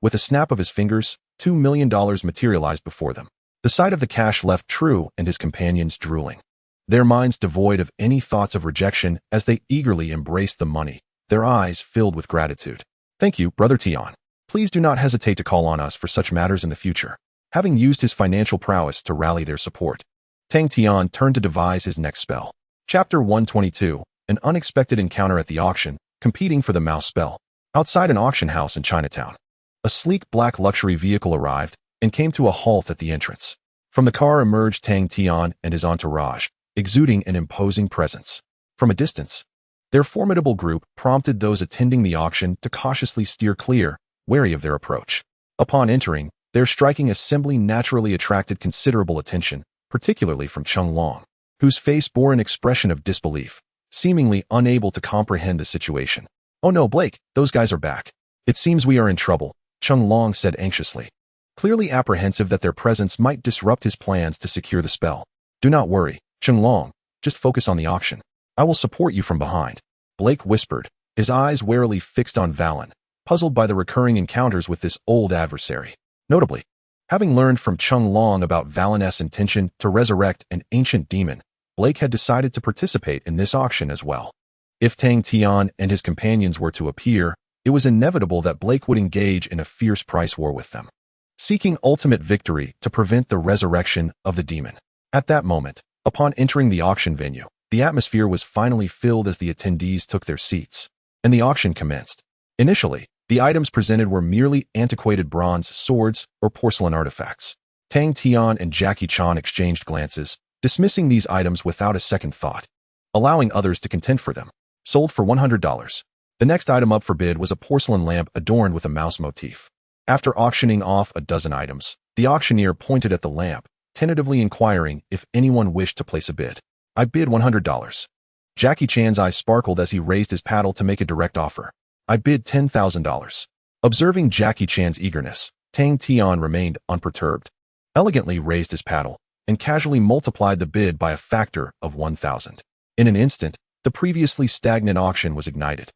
With a snap of his fingers, $2 million materialized before them. The sight of the cash left True and his companions drooling, their minds devoid of any thoughts of rejection as they eagerly embraced the money, their eyes filled with gratitude. Thank you, Brother Tian. Please do not hesitate to call on us for such matters in the future. Having used his financial prowess to rally their support, Tang Tian turned to devise his next spell. Chapter 122, An Unexpected Encounter at the Auction, Competing for the Mouse Spell. Outside an auction house in Chinatown, a sleek black luxury vehicle arrived and came to a halt at the entrance. From the car emerged Tang Tian and his entourage, exuding an imposing presence. From a distance, their formidable group prompted those attending the auction to cautiously steer clear, wary of their approach. Upon entering, their striking assembly naturally attracted considerable attention, particularly from Cheng Long, whose face bore an expression of disbelief, seemingly unable to comprehend the situation. "Oh no, Blake, those guys are back. It seems we are in trouble," Cheng Long said anxiously, clearly apprehensive that their presence might disrupt his plans to secure the spell. "Do not worry, Cheng Long, just focus on the auction. I will support you from behind," Blake whispered, his eyes warily fixed on Valen, puzzled by the recurring encounters with this old adversary. Notably, having learned from Cheng Long about Valen's intention to resurrect an ancient demon, Blake had decided to participate in this auction as well. If Tang Tian and his companions were to appear, it was inevitable that Blake would engage in a fierce price war with them, seeking ultimate victory to prevent the resurrection of the demon. At that moment, upon entering the auction venue, the atmosphere was finally filled as the attendees took their seats, and the auction commenced. Initially, the items presented were merely antiquated bronze swords or porcelain artifacts. Tang Tian and Jackie Chan exchanged glances, dismissing these items without a second thought, allowing others to contend for them. Sold for $100. The next item up for bid was a porcelain lamp adorned with a mouse motif. After auctioning off a dozen items, the auctioneer pointed at the lamp, tentatively inquiring if anyone wished to place a bid. "I bid $100. Jackie Chan's eyes sparkled as he raised his paddle to make a direct offer. "I bid $10,000. Observing Jackie Chan's eagerness, Tang Tian remained unperturbed, elegantly raised his paddle, and casually multiplied the bid by a factor of 1,000. In an instant, the previously stagnant auction was ignited.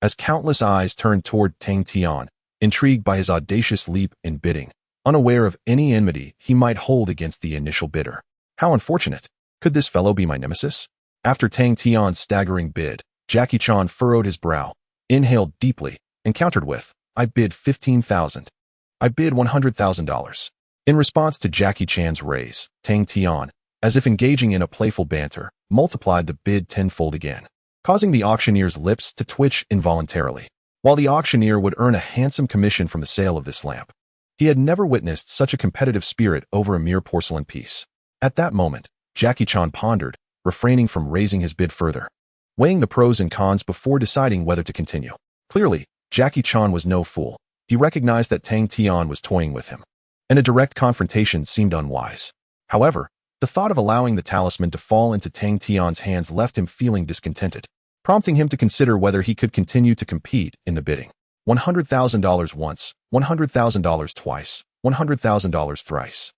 As countless eyes turned toward Tang Tian, intrigued by his audacious leap in bidding, unaware of any enmity he might hold against the initial bidder. How unfortunate! Could this fellow be my nemesis? After Tang Tian's staggering bid, Jackie Chan furrowed his brow, inhaled deeply, and countered with, "I bid 15,000. I bid $100,000. In response to Jackie Chan's raise, Tang Tian, as if engaging in a playful banter, multiplied the bid tenfold again, causing the auctioneer's lips to twitch involuntarily. While the auctioneer would earn a handsome commission from the sale of this lamp, he had never witnessed such a competitive spirit over a mere porcelain piece. At that moment, Jackie Chan pondered, refraining from raising his bid further, weighing the pros and cons before deciding whether to continue. Clearly, Jackie Chan was no fool. He recognized that Tang Tian was toying with him, and a direct confrontation seemed unwise. However, the thought of allowing the talisman to fall into Tang Tian's hands left him feeling discontented, prompting him to consider whether he could continue to compete in the bidding. $100,000 once, $100,000 twice, $100,000 thrice.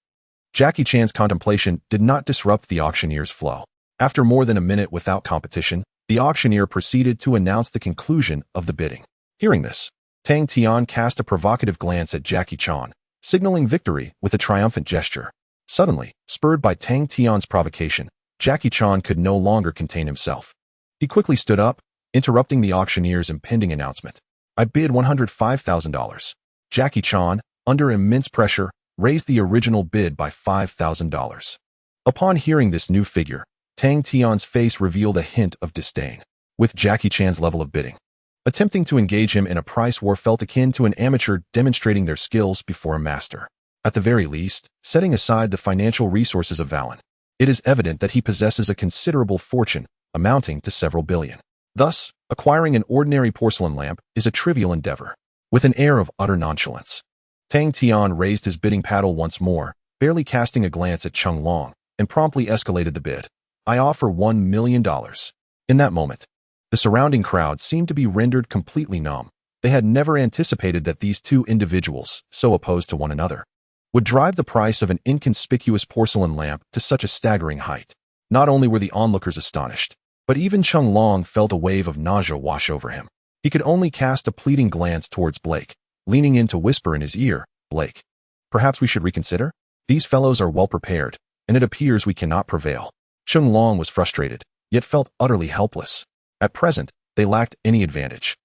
Jackie Chan's contemplation did not disrupt the auctioneer's flow. After more than a minute without competition, the auctioneer proceeded to announce the conclusion of the bidding. Hearing this, Tang Tian cast a provocative glance at Jackie Chan, signaling victory with a triumphant gesture. Suddenly, spurred by Tang Tian's provocation, Jackie Chan could no longer contain himself. He quickly stood up, interrupting the auctioneer's impending announcement. "I bid $105,000. Jackie Chan, under immense pressure, raised the original bid by $5,000. Upon hearing this new figure, Tang Tian's face revealed a hint of disdain. With Jackie Chan's level of bidding, attempting to engage him in a price war felt akin to an amateur demonstrating their skills before a master. At the very least, setting aside the financial resources of Valen, it is evident that he possesses a considerable fortune, amounting to several billion. Thus, acquiring an ordinary porcelain lamp is a trivial endeavor. With an air of utter nonchalance, Tang Tian raised his bidding paddle once more, barely casting a glance at Cheng Long, and promptly escalated the bid. "I offer $1 million. In that moment, the surrounding crowd seemed to be rendered completely numb. They had never anticipated that these two individuals, so opposed to one another, would drive the price of an inconspicuous porcelain lamp to such a staggering height. Not only were the onlookers astonished, but even Cheng Long felt a wave of nausea wash over him. He could only cast a pleading glance towards Blake, leaning in to whisper in his ear, "Blake, perhaps we should reconsider? These fellows are well prepared, and it appears we cannot prevail." Cheng Long was frustrated, yet felt utterly helpless. At present, they lacked any advantage.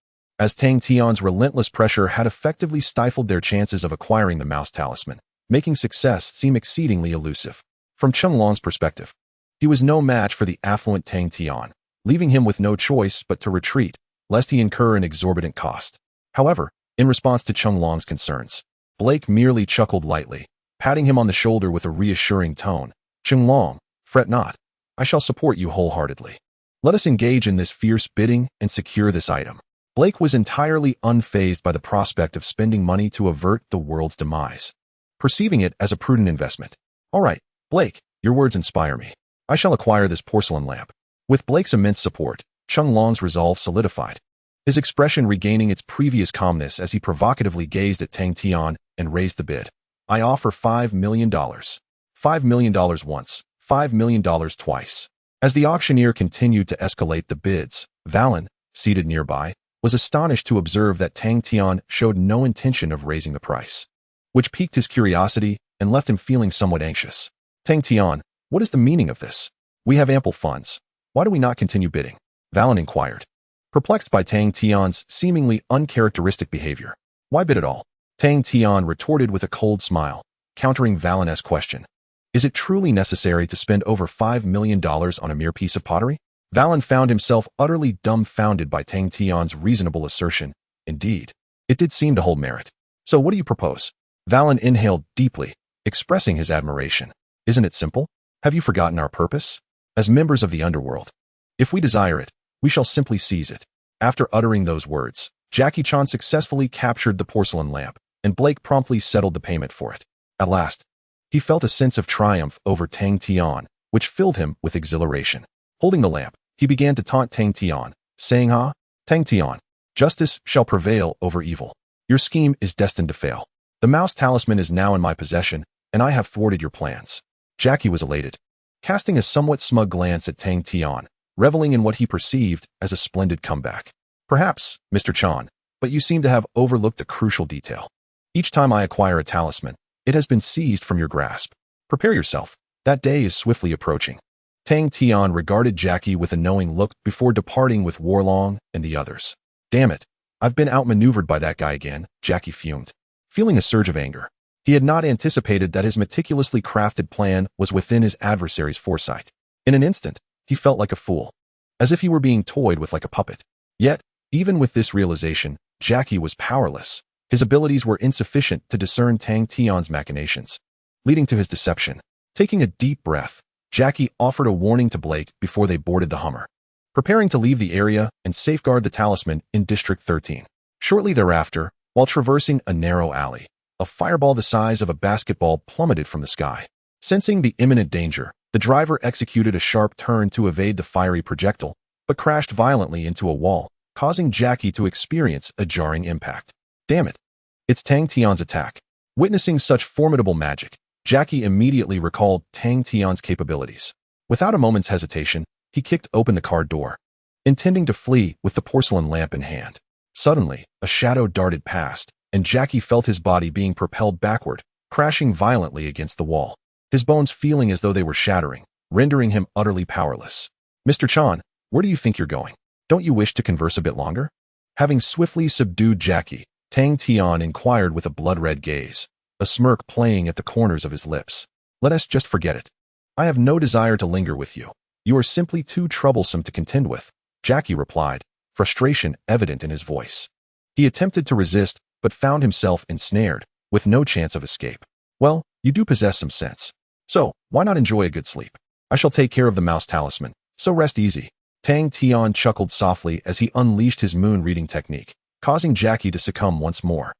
as Tang Tian's relentless pressure had effectively stifled their chances of acquiring the mouse talisman, making success seem exceedingly elusive. From Chenglong's perspective, he was no match for the affluent Tang Tian, leaving him with no choice but to retreat, lest he incur an exorbitant cost. However, in response to Chenglong's concerns, Blake merely chuckled lightly, patting him on the shoulder with a reassuring tone. "Chenglong, fret not. I shall support you wholeheartedly. Let us engage in this fierce bidding and secure this item." Blake was entirely unfazed by the prospect of spending money to avert the world's demise, perceiving it as a prudent investment. "All right, Blake, your words inspire me. I shall acquire this porcelain lamp." With Blake's immense support, Chenglong's resolve solidified, his expression regaining its previous calmness as he provocatively gazed at Tang Tian and raised the bid. "I offer $5 million. $5 million once, $5 million twice." As the auctioneer continued to escalate the bids, Valen, seated nearby, was astonished to observe that Tang Tian showed no intention of raising the price, which piqued his curiosity and left him feeling somewhat anxious. "Tang Tian, what is the meaning of this? We have ample funds. Why do we not continue bidding?" Valen inquired, perplexed by Tang Tian's seemingly uncharacteristic behavior. "Why bid at all?" Tang Tian retorted with a cold smile, countering Valen's question. "Is it truly necessary to spend over $5 million on a mere piece of pottery?" Valen found himself utterly dumbfounded by Tang Tian's reasonable assertion. Indeed, it did seem to hold merit. "So what do you propose?" Valen inhaled deeply, expressing his admiration. "Isn't it simple? Have you forgotten our purpose? As members of the underworld, if we desire it, we shall simply seize it." After uttering those words, Jackie Chan successfully captured the porcelain lamp, and Blake promptly settled the payment for it. At last, he felt a sense of triumph over Tang Tian, which filled him with exhilaration. Holding the lamp, he began to taunt Tang Tian, saying, Tang Tian, justice shall prevail over evil. Your scheme is destined to fail. The mouse talisman is now in my possession, and I have thwarted your plans." Jackie was elated, casting a somewhat smug glance at Tang Tian, reveling in what he perceived as a splendid comeback. "Perhaps, Mr. Chan, but you seem to have overlooked a crucial detail. Each time I acquire a talisman, it has been seized from your grasp. Prepare yourself. That day is swiftly approaching." Tang Tian regarded Jackie with a knowing look before departing with Warlong and the others. "Damn it, I've been outmaneuvered by that guy again," Jackie fumed, feeling a surge of anger. He had not anticipated that his meticulously crafted plan was within his adversary's foresight. In an instant, he felt like a fool, as if he were being toyed with like a puppet. Yet, even with this realization, Jackie was powerless. His abilities were insufficient to discern Tang Tian's machinations, leading to his deception. Taking a deep breath, Jackie offered a warning to Blake before they boarded the Hummer, preparing to leave the area and safeguard the talisman in District 13. Shortly thereafter, while traversing a narrow alley, a fireball the size of a basketball plummeted from the sky. Sensing the imminent danger, the driver executed a sharp turn to evade the fiery projectile, but crashed violently into a wall, causing Jackie to experience a jarring impact. Damn it! It's Tang Tian's attack. Witnessing such formidable magic, Jackie immediately recalled Tang Tian's capabilities. Without a moment's hesitation, he kicked open the car door, intending to flee with the porcelain lamp in hand. Suddenly, a shadow darted past, and Jackie felt his body being propelled backward, crashing violently against the wall, his bones feeling as though they were shattering, rendering him utterly powerless. "Mr. Chan, where do you think you're going? Don't you wish to converse a bit longer?" Having swiftly subdued Jackie, Tang Tian inquired with a blood-red gaze, a smirk playing at the corners of his lips. "Let us just forget it. I have no desire to linger with you. You are simply too troublesome to contend with," Jackie replied, frustration evident in his voice. He attempted to resist, but found himself ensnared, with no chance of escape. "Well, you do possess some sense. So, why not enjoy a good sleep? I shall take care of the mouse talisman, so rest easy." Tang Tian chuckled softly as he unleashed his moon-reading technique, causing Jackie to succumb once more,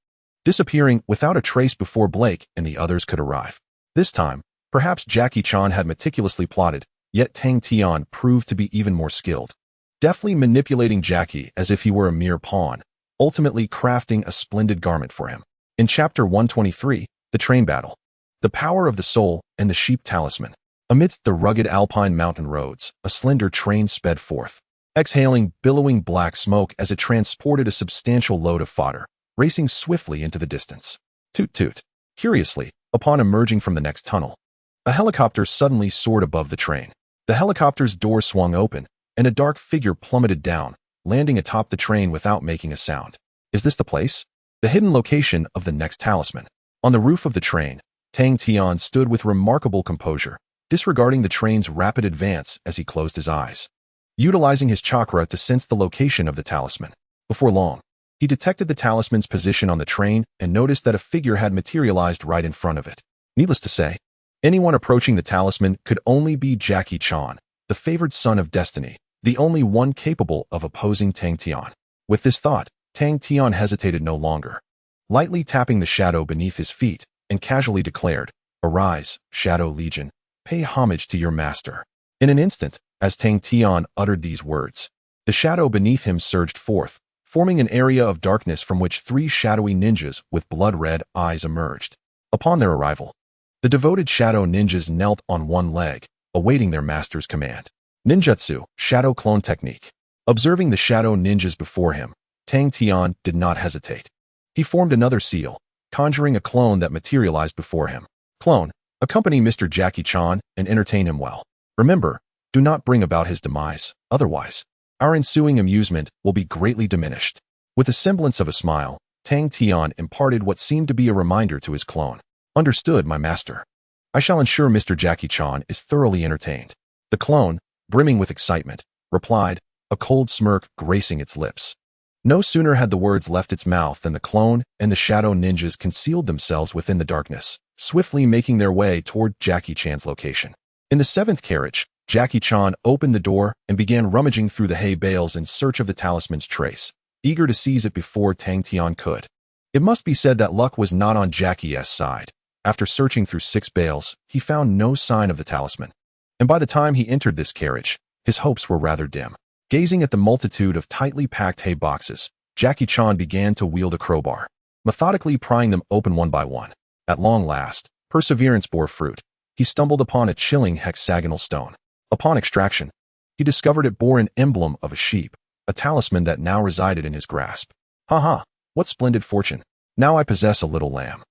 disappearing without a trace before Blake and the others could arrive. This time, perhaps Jackie Chan had meticulously plotted, yet Tang Tian proved to be even more skilled, deftly manipulating Jackie as if he were a mere pawn, ultimately crafting a splendid garment for him. In Chapter 123, The Train Battle. The Power of the Soul and the Sheep Talisman. Amidst the rugged alpine mountain roads, a slender train sped forth, exhaling billowing black smoke as it transported a substantial load of fodder, racing swiftly into the distance. Toot toot. Curiously, upon emerging from the next tunnel, a helicopter suddenly soared above the train. The helicopter's door swung open, and a dark figure plummeted down, landing atop the train without making a sound. Is this the place? The hidden location of the next talisman. On the roof of the train, Tang Tian stood with remarkable composure, disregarding the train's rapid advance as he closed his eyes, utilizing his chakra to sense the location of the talisman. Before long, he detected the talisman's position on the train and noticed that a figure had materialized right in front of it. Needless to say, anyone approaching the talisman could only be Jackie Chan, the favored son of destiny, the only one capable of opposing Tang Tian. With this thought, Tang Tian hesitated no longer, lightly tapping the shadow beneath his feet, and casually declared, "Arise, Shadow Legion, pay homage to your master." In an instant, as Tang Tian uttered these words, the shadow beneath him surged forth, forming an area of darkness from which three shadowy ninjas with blood-red eyes emerged. Upon their arrival, the devoted shadow ninjas knelt on one leg, awaiting their master's command. Ninjutsu, Shadow Clone Technique. Observing the shadow ninjas before him, Tang Tian did not hesitate. He formed another seal, conjuring a clone that materialized before him. "Clone, accompany Mr. Jackie Chan and entertain him well. Remember, do not bring about his demise, otherwise, our ensuing amusement will be greatly diminished." With a semblance of a smile, Tang Tian imparted what seemed to be a reminder to his clone. "Understood, my master. I shall ensure Mr. Jackie Chan is thoroughly entertained." The clone, brimming with excitement, replied, a cold smirk gracing its lips. No sooner had the words left its mouth than the clone and the shadow ninjas concealed themselves within the darkness, swiftly making their way toward Jackie Chan's location. In the seventh carriage, Jackie Chan opened the door and began rummaging through the hay bales in search of the talisman's trace, eager to seize it before Tang Tian could. It must be said that luck was not on Jackie's side. After searching through 6 bales, he found no sign of the talisman. And by the time he entered this carriage, his hopes were rather dim. Gazing at the multitude of tightly packed hay boxes, Jackie Chan began to wield a crowbar, methodically prying them open one by one. At long last, perseverance bore fruit. He stumbled upon a chilling hexagonal stone. Upon extraction, he discovered it bore an emblem of a sheep, a talisman that now resided in his grasp. "Ha! What splendid fortune! Now I possess a little lamb.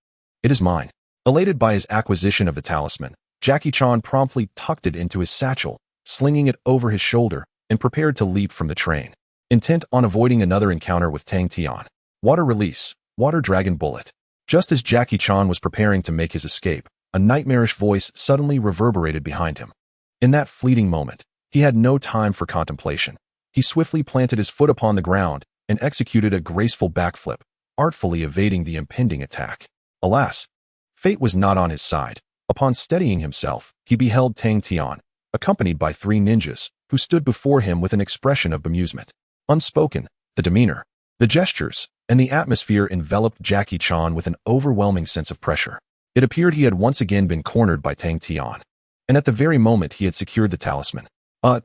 It is mine." Elated by his acquisition of the talisman, Jackie Chan promptly tucked it into his satchel, slinging it over his shoulder, and prepared to leap from the train, intent on avoiding another encounter with Tang Tian. Water release, water dragon bullet. Just as Jackie Chan was preparing to make his escape, a nightmarish voice suddenly reverberated behind him. In that fleeting moment, he had no time for contemplation. He swiftly planted his foot upon the ground and executed a graceful backflip, artfully evading the impending attack. Alas, fate was not on his side. Upon steadying himself, he beheld Tang Tian, accompanied by 3 ninjas, who stood before him with an expression of bemusement. Unspoken, the demeanor, the gestures, and the atmosphere enveloped Jackie Chan with an overwhelming sense of pressure. It appeared he had once again been cornered by Tang Tian, and at the very moment he had secured the talisman.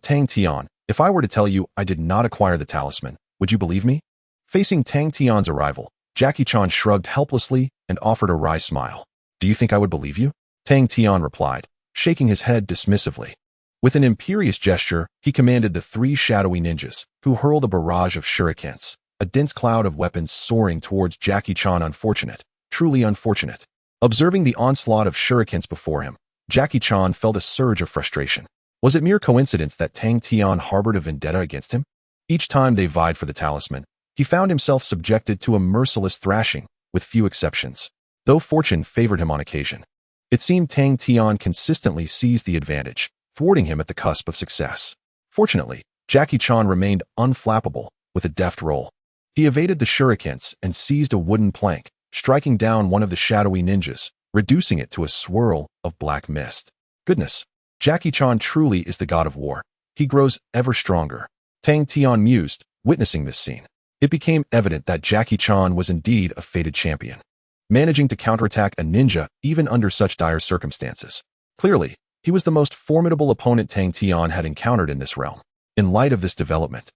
Tang Tian, if I were to tell you I did not acquire the talisman, would you believe me?" Facing Tang Tian's arrival, Jackie Chan shrugged helplessly and offered a wry smile. "Do you think I would believe you?" Tang Tian replied, shaking his head dismissively. With an imperious gesture, he commanded the 3 shadowy ninjas, who hurled a barrage of shurikens, a dense cloud of weapons soaring towards Jackie Chan. Unfortunate, truly unfortunate. Observing the onslaught of shurikens before him, Jackie Chan felt a surge of frustration. Was it mere coincidence that Tang Tian harbored a vendetta against him? Each time they vied for the talisman, he found himself subjected to a merciless thrashing, with few exceptions, though fortune favored him on occasion. It seemed Tang Tian consistently seized the advantage, thwarting him at the cusp of success. Fortunately, Jackie Chan remained unflappable. With a deft roll, he evaded the shurikens and seized a wooden plank, striking down one of the shadowy ninjas, reducing it to a swirl of black mist. Goodness, Jackie Chan truly is the god of war. He grows ever stronger. Tang Tian mused, witnessing this scene. It became evident that Jackie Chan was indeed a fated champion, managing to counterattack a ninja even under such dire circumstances. Clearly, he was the most formidable opponent Tang Tian had encountered in this realm. In light of this development,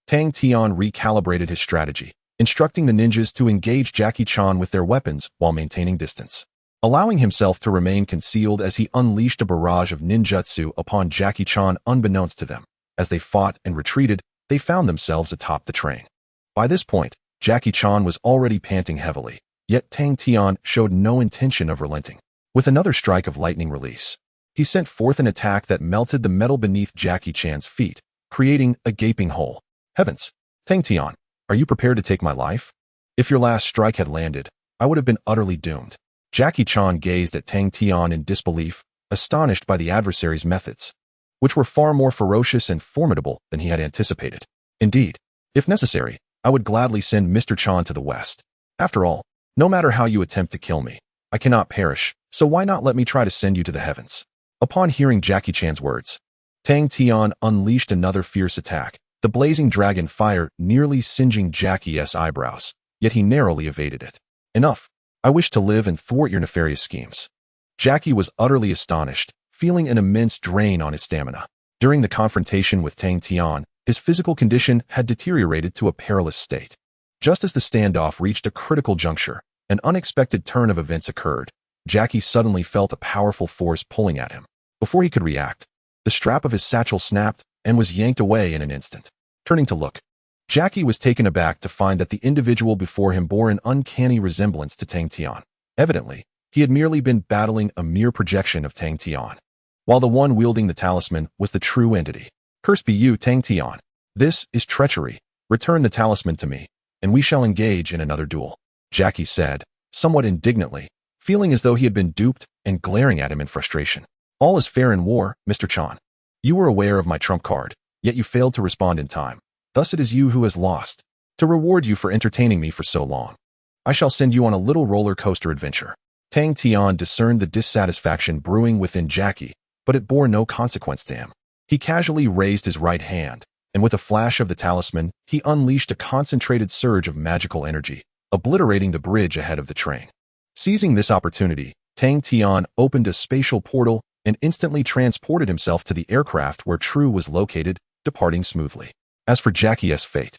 Tang Tian recalibrated his strategy, instructing the ninjas to engage Jackie Chan with their weapons while maintaining distance, allowing himself to remain concealed as he unleashed a barrage of ninjutsu upon Jackie Chan unbeknownst to them. As they fought and retreated, they found themselves atop the train. By this point, Jackie Chan was already panting heavily, yet Tang Tian showed no intention of relenting. With another strike of lightning release, he sent forth an attack that melted the metal beneath Jackie Chan's feet, creating a gaping hole. Heavens! Tang Tian, are you prepared to take my life? If your last strike had landed, I would have been utterly doomed. Jackie Chan gazed at Tang Tian in disbelief, astonished by the adversary's methods, which were far more ferocious and formidable than he had anticipated. Indeed, if necessary, I would gladly send Mr. Chan to the west. After all, no matter how you attempt to kill me, I cannot perish, so why not let me try to send you to the heavens? Upon hearing Jackie Chan's words, Tang Tian unleashed another fierce attack, the blazing dragon fire nearly singeing Jackie's eyebrows, yet he narrowly evaded it. Enough. I wish to live and thwart your nefarious schemes. Jackie was utterly astonished, feeling an immense drain on his stamina. During the confrontation with Tang Tian, his physical condition had deteriorated to a perilous state. Just as the standoff reached a critical juncture, an unexpected turn of events occurred. Jackie suddenly felt a powerful force pulling at him. Before he could react, the strap of his satchel snapped and was yanked away in an instant. Turning to look, Jackie was taken aback to find that the individual before him bore an uncanny resemblance to Tang Tian. Evidently, he had merely been battling a mere projection of Tang Tian, while the one wielding the talisman was the true entity. Cursed be you, Tang Tian. This is treachery. Return the talisman to me, and we shall engage in another duel, Jackie said, somewhat indignantly, feeling as though he had been duped and glaring at him in frustration. All is fair in war, Mr. Chan. You were aware of my trump card, yet you failed to respond in time. Thus it is you who has lost. To reward you for entertaining me for so long, I shall send you on a little roller coaster adventure. Tang Tian discerned the dissatisfaction brewing within Jackie, but it bore no consequence to him. He casually raised his right hand, and with a flash of the talisman, he unleashed a concentrated surge of magical energy, obliterating the bridge ahead of the train. Seizing this opportunity, Tang Tian opened a spatial portal and instantly transported himself to the aircraft where True was located, departing smoothly. As for Jackie's fate,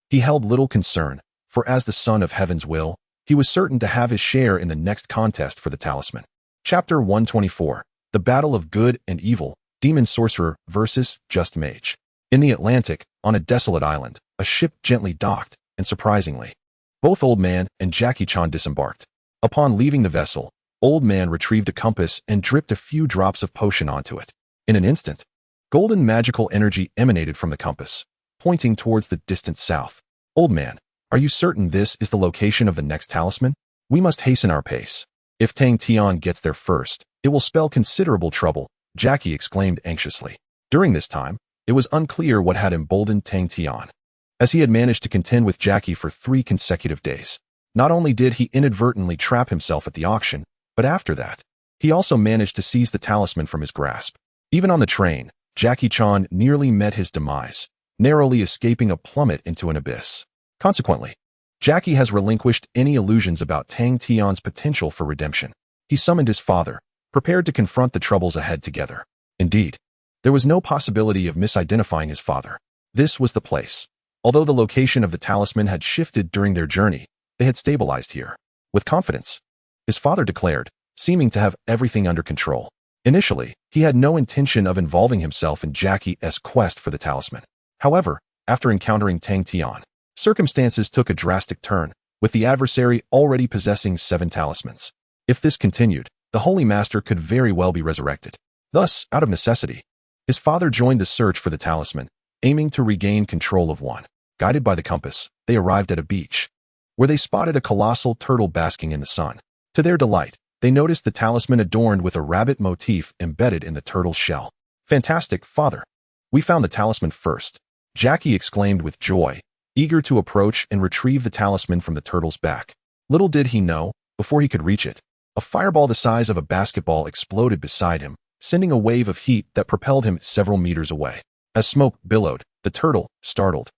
he held little concern, for as the son of heaven's will, he was certain to have his share in the next contest for the talisman. Chapter 124, The Battle of Good and Evil, Demon Sorcerer versus Just Mage. In the Atlantic, on a desolate island, a ship gently docked, and surprisingly, both Old Man and Jackie Chan disembarked. Upon leaving the vessel, Old Man retrieved a compass and dripped a few drops of potion onto it. In an instant, golden magical energy emanated from the compass, pointing towards the distant south. Old Man, are you certain this is the location of the next talisman? We must hasten our pace. If Tang Tian gets there first, it will spell considerable trouble, Jackie exclaimed anxiously. During this time, it was unclear what had emboldened Tang Tian, as he had managed to contend with Jackie for 3 consecutive days. Not only did he inadvertently trap himself at the auction, but after that, he also managed to seize the talisman from his grasp. Even on the train, Jackie Chan nearly met his demise, narrowly escaping a plummet into an abyss. Consequently, Jackie has relinquished any illusions about Tang Tian's potential for redemption. He summoned his father, prepared to confront the troubles ahead together. Indeed, there was no possibility of misidentifying his father. This was the place. Although the location of the talisman had shifted during their journey, they had stabilized here. With confidence, his father declared, seeming to have everything under control. Initially, he had no intention of involving himself in Jackie's quest for the talisman. However, after encountering Tang Tian, circumstances took a drastic turn, with the adversary already possessing 7 talismans. If this continued, the Holy Master could very well be resurrected. Thus, out of necessity, his father joined the search for the talisman, aiming to regain control of one. Guided by the compass, they arrived at a beach, where they spotted a colossal turtle basking in the sun. To their delight, they noticed the talisman adorned with a rabbit motif embedded in the turtle's shell. Fantastic, father! We found the talisman first, Jackie exclaimed with joy, eager to approach and retrieve the talisman from the turtle's back. Little did he know, before he could reach it, a fireball the size of a basketball exploded beside him, sending a wave of heat that propelled him several meters away. As smoke billowed, the turtle, startled,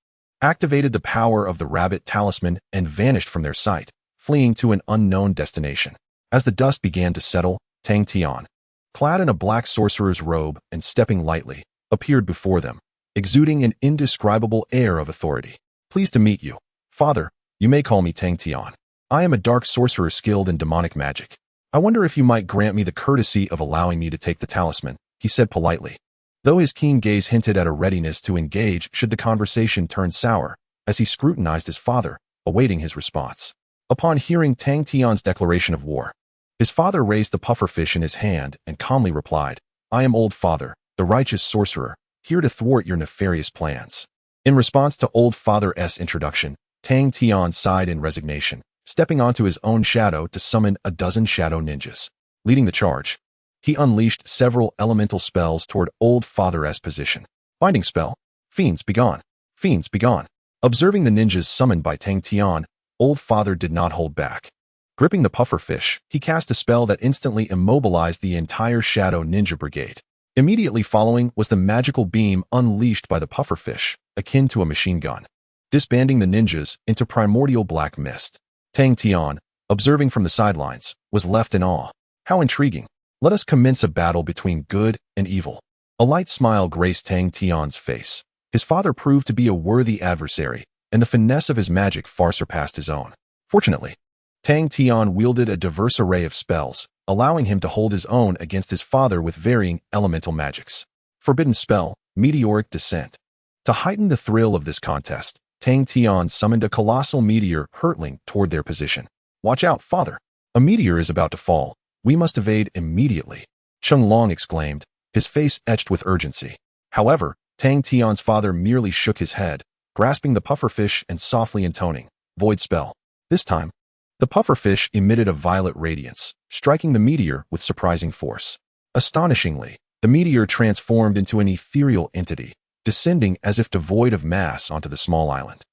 activated the power of the rabbit talisman and vanished from their sight, fleeing to an unknown destination. As the dust began to settle, Tang Tian, clad in a black sorcerer's robe and stepping lightly, appeared before them, exuding an indescribable air of authority. Pleased to meet you. Father, you may call me Tang Tian. I am a dark sorcerer skilled in demonic magic. I wonder if you might grant me the courtesy of allowing me to take the talisman, he said politely, though his keen gaze hinted at a readiness to engage should the conversation turn sour, as he scrutinized his father, awaiting his response. Upon hearing Tang Tian's declaration of war, his father raised the pufferfish in his hand and calmly replied, I am Old Father, the righteous sorcerer, here to thwart your nefarious plans. In response to Old Father's introduction, Tang Tian sighed in resignation, stepping onto his own shadow to summon a dozen shadow ninjas. Leading the charge, he unleashed several elemental spells toward Old Father's position. Binding spell, Fiends begone, Fiends begone. Observing the ninjas summoned by Tang Tian, Old Father did not hold back. Gripping the pufferfish, he cast a spell that instantly immobilized the entire Shadow Ninja Brigade. Immediately following was the magical beam unleashed by the pufferfish, akin to a machine gun, disbanding the ninjas into primordial black mist. Tang Tian, observing from the sidelines, was left in awe. How intriguing. Let us commence a battle between good and evil. A light smile graced Tang Tian's face. His father proved to be a worthy adversary, and the finesse of his magic far surpassed his own. Fortunately, Tang Tian wielded a diverse array of spells, allowing him to hold his own against his father with varying elemental magics. Forbidden spell, Meteoric Descent. To heighten the thrill of this contest, Tang Tian summoned a colossal meteor hurtling toward their position. Watch out, father! A meteor is about to fall. We must evade immediately, Cheng Long exclaimed, his face etched with urgency. However, Tang Tian's father merely shook his head, grasping the pufferfish and softly intoning, Void spell. This time, the pufferfish emitted a violet radiance, striking the meteor with surprising force. Astonishingly, the meteor transformed into an ethereal entity, descending as if devoid of mass onto the small island.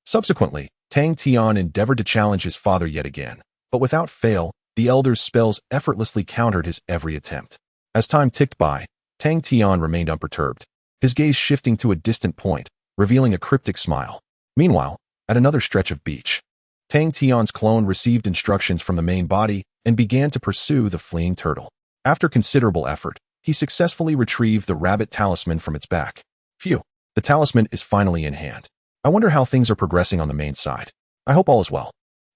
Subsequently, Tang Tian endeavored to challenge his father yet again, but without fail, the elder's spells effortlessly countered his every attempt. As time ticked by, Tang Tian remained unperturbed, his gaze shifting to a distant point, revealing a cryptic smile. Meanwhile, at another stretch of beach, Tang Tian's clone received instructions from the main body and began to pursue the fleeing turtle. After considerable effort, he successfully retrieved the rabbit talisman from its back. Phew, the talisman is finally in hand. I wonder how things are progressing on the main side. I hope all is well.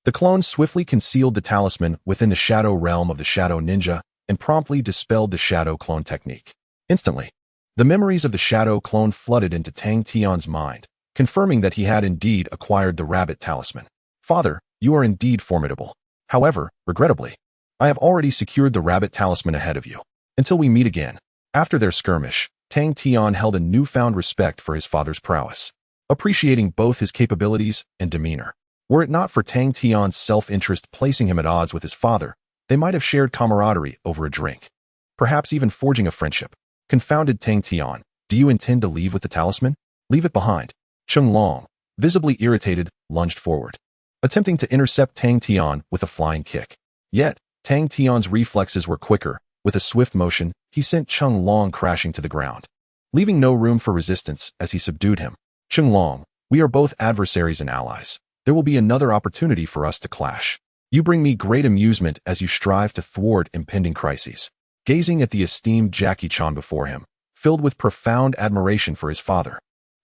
The clone swiftly concealed the talisman within the shadow realm of the Shadow Ninja and promptly dispelled the shadow clone technique. Instantly, the memories of the shadow clone flooded into Tang Tian's mind, confirming that he had indeed acquired the rabbit talisman. Father, you are indeed formidable. However, regrettably, I have already secured the rabbit talisman ahead of you. Until we meet again. After their skirmish, Tang Tian held a newfound respect for his father's prowess, appreciating both his capabilities and demeanor. Were it not for Tang Tian's self-interest placing him at odds with his father, they might have shared camaraderie over a drink, perhaps even forging a friendship. Confounded Tang Tian, do you intend to leave with the talisman? Leave it behind. Cheng Long, visibly irritated, lunged forward, attempting to intercept Tang Tian with a flying kick. Yet, Tang Tian's reflexes were quicker. With a swift motion, he sent Cheng Long crashing to the ground, leaving no room for resistance as he subdued him. Cheng Long, we are both adversaries and allies. There will be another opportunity for us to clash. You bring me great amusement as you strive to thwart impending crises. Gazing at the esteemed Jackie Chan before him, filled with profound admiration for his father,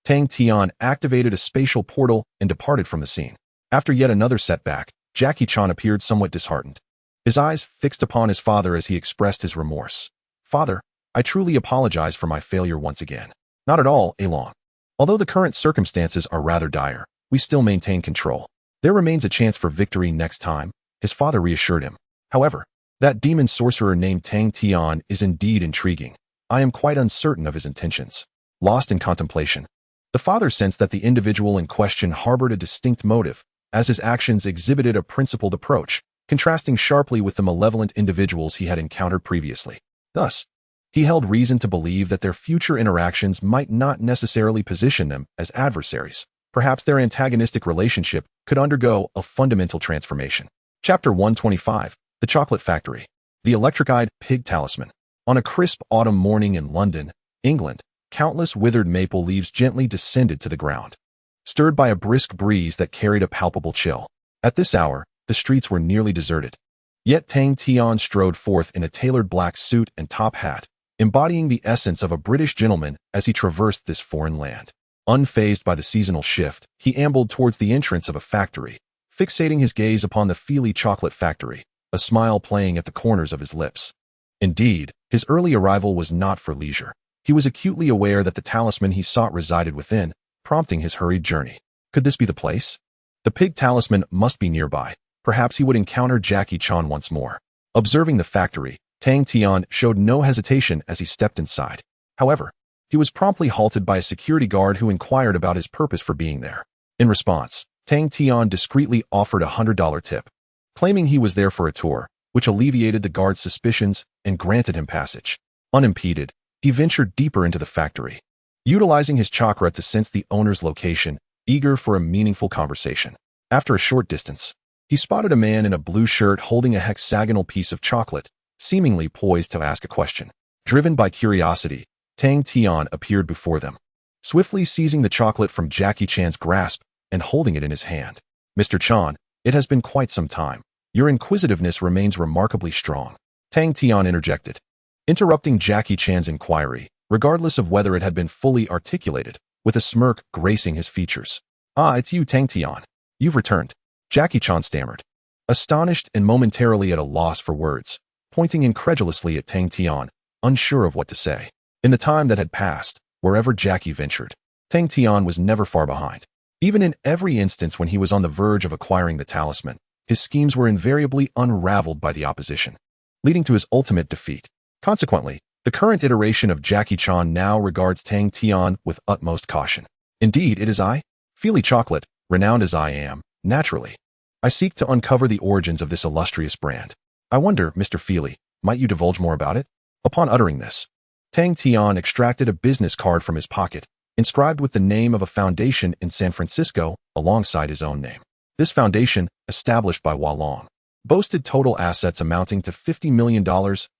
Tang Tian activated a spatial portal and departed from the scene. After yet another setback, Jackie Chan appeared somewhat disheartened, his eyes fixed upon his father as he expressed his remorse. Father, I truly apologize for my failure once again. Not at all, Along. Although the current circumstances are rather dire, we still maintain control. There remains a chance for victory next time, his father reassured him. However, that demon sorcerer named Tang Tian is indeed intriguing. I am quite uncertain of his intentions. Lost in contemplation, the father sensed that the individual in question harbored a distinct motive, as his actions exhibited a principled approach, contrasting sharply with the malevolent individuals he had encountered previously. Thus, he held reason to believe that their future interactions might not necessarily position them as adversaries. Perhaps their antagonistic relationship could undergo a fundamental transformation. Chapter 125, The Chocolate Factory. The Electric-Eyed Pig Talisman. On a crisp autumn morning in London, England, countless withered maple leaves gently descended to the ground, stirred by a brisk breeze that carried a palpable chill. At this hour, the streets were nearly deserted. Yet Tang Tian strode forth in a tailored black suit and top hat, embodying the essence of a British gentleman as he traversed this foreign land. Unfazed by the seasonal shift, he ambled towards the entrance of a factory, fixating his gaze upon the Feely Chocolate Factory, a smile playing at the corners of his lips. Indeed, his early arrival was not for leisure. He was acutely aware that the talisman he sought resided within, prompting his hurried journey. Could this be the place? The pig talisman must be nearby. Perhaps he would encounter Jackie Chan once more. Observing the factory, Tang Tian showed no hesitation as he stepped inside. However, He was promptly halted by a security guard who inquired about his purpose for being there. In response, Tang Tian discreetly offered a $100 tip, claiming he was there for a tour, which alleviated the guard's suspicions and granted him passage. Unimpeded, he ventured deeper into the factory, utilizing his chakra to sense the owner's location, eager for a meaningful conversation. After a short distance, he spotted a man in a blue shirt holding a hexagonal piece of chocolate, seemingly poised to ask a question. Driven by curiosity, Tang Tian appeared before them, swiftly seizing the chocolate from Jackie Chan's grasp and holding it in his hand. "Mr. Chan, it has been quite some time. Your inquisitiveness remains remarkably strong," Tang Tian interjected, interrupting Jackie Chan's inquiry, regardless of whether it had been fully articulated, with a smirk gracing his features. "Ah, it's you, Tang Tian. You've returned," Jackie Chan stammered, astonished and momentarily at a loss for words, pointing incredulously at Tang Tian, unsure of what to say. In the time that had passed, wherever Jackie ventured, Tang Tian was never far behind. Even in every instance when he was on the verge of acquiring the talisman, his schemes were invariably unraveled by the opposition, leading to his ultimate defeat. Consequently, the current iteration of Jackie Chan now regards Tang Tian with utmost caution. "Indeed, it is I, Feely Chocolate, renowned as I am, naturally. I seek to uncover the origins of this illustrious brand. I wonder, Mr. Feely, might you divulge more about it?" Upon uttering this, Tang Tian extracted a business card from his pocket, inscribed with the name of a foundation in San Francisco alongside his own name. This foundation, established by Hualong, boasted total assets amounting to $50 million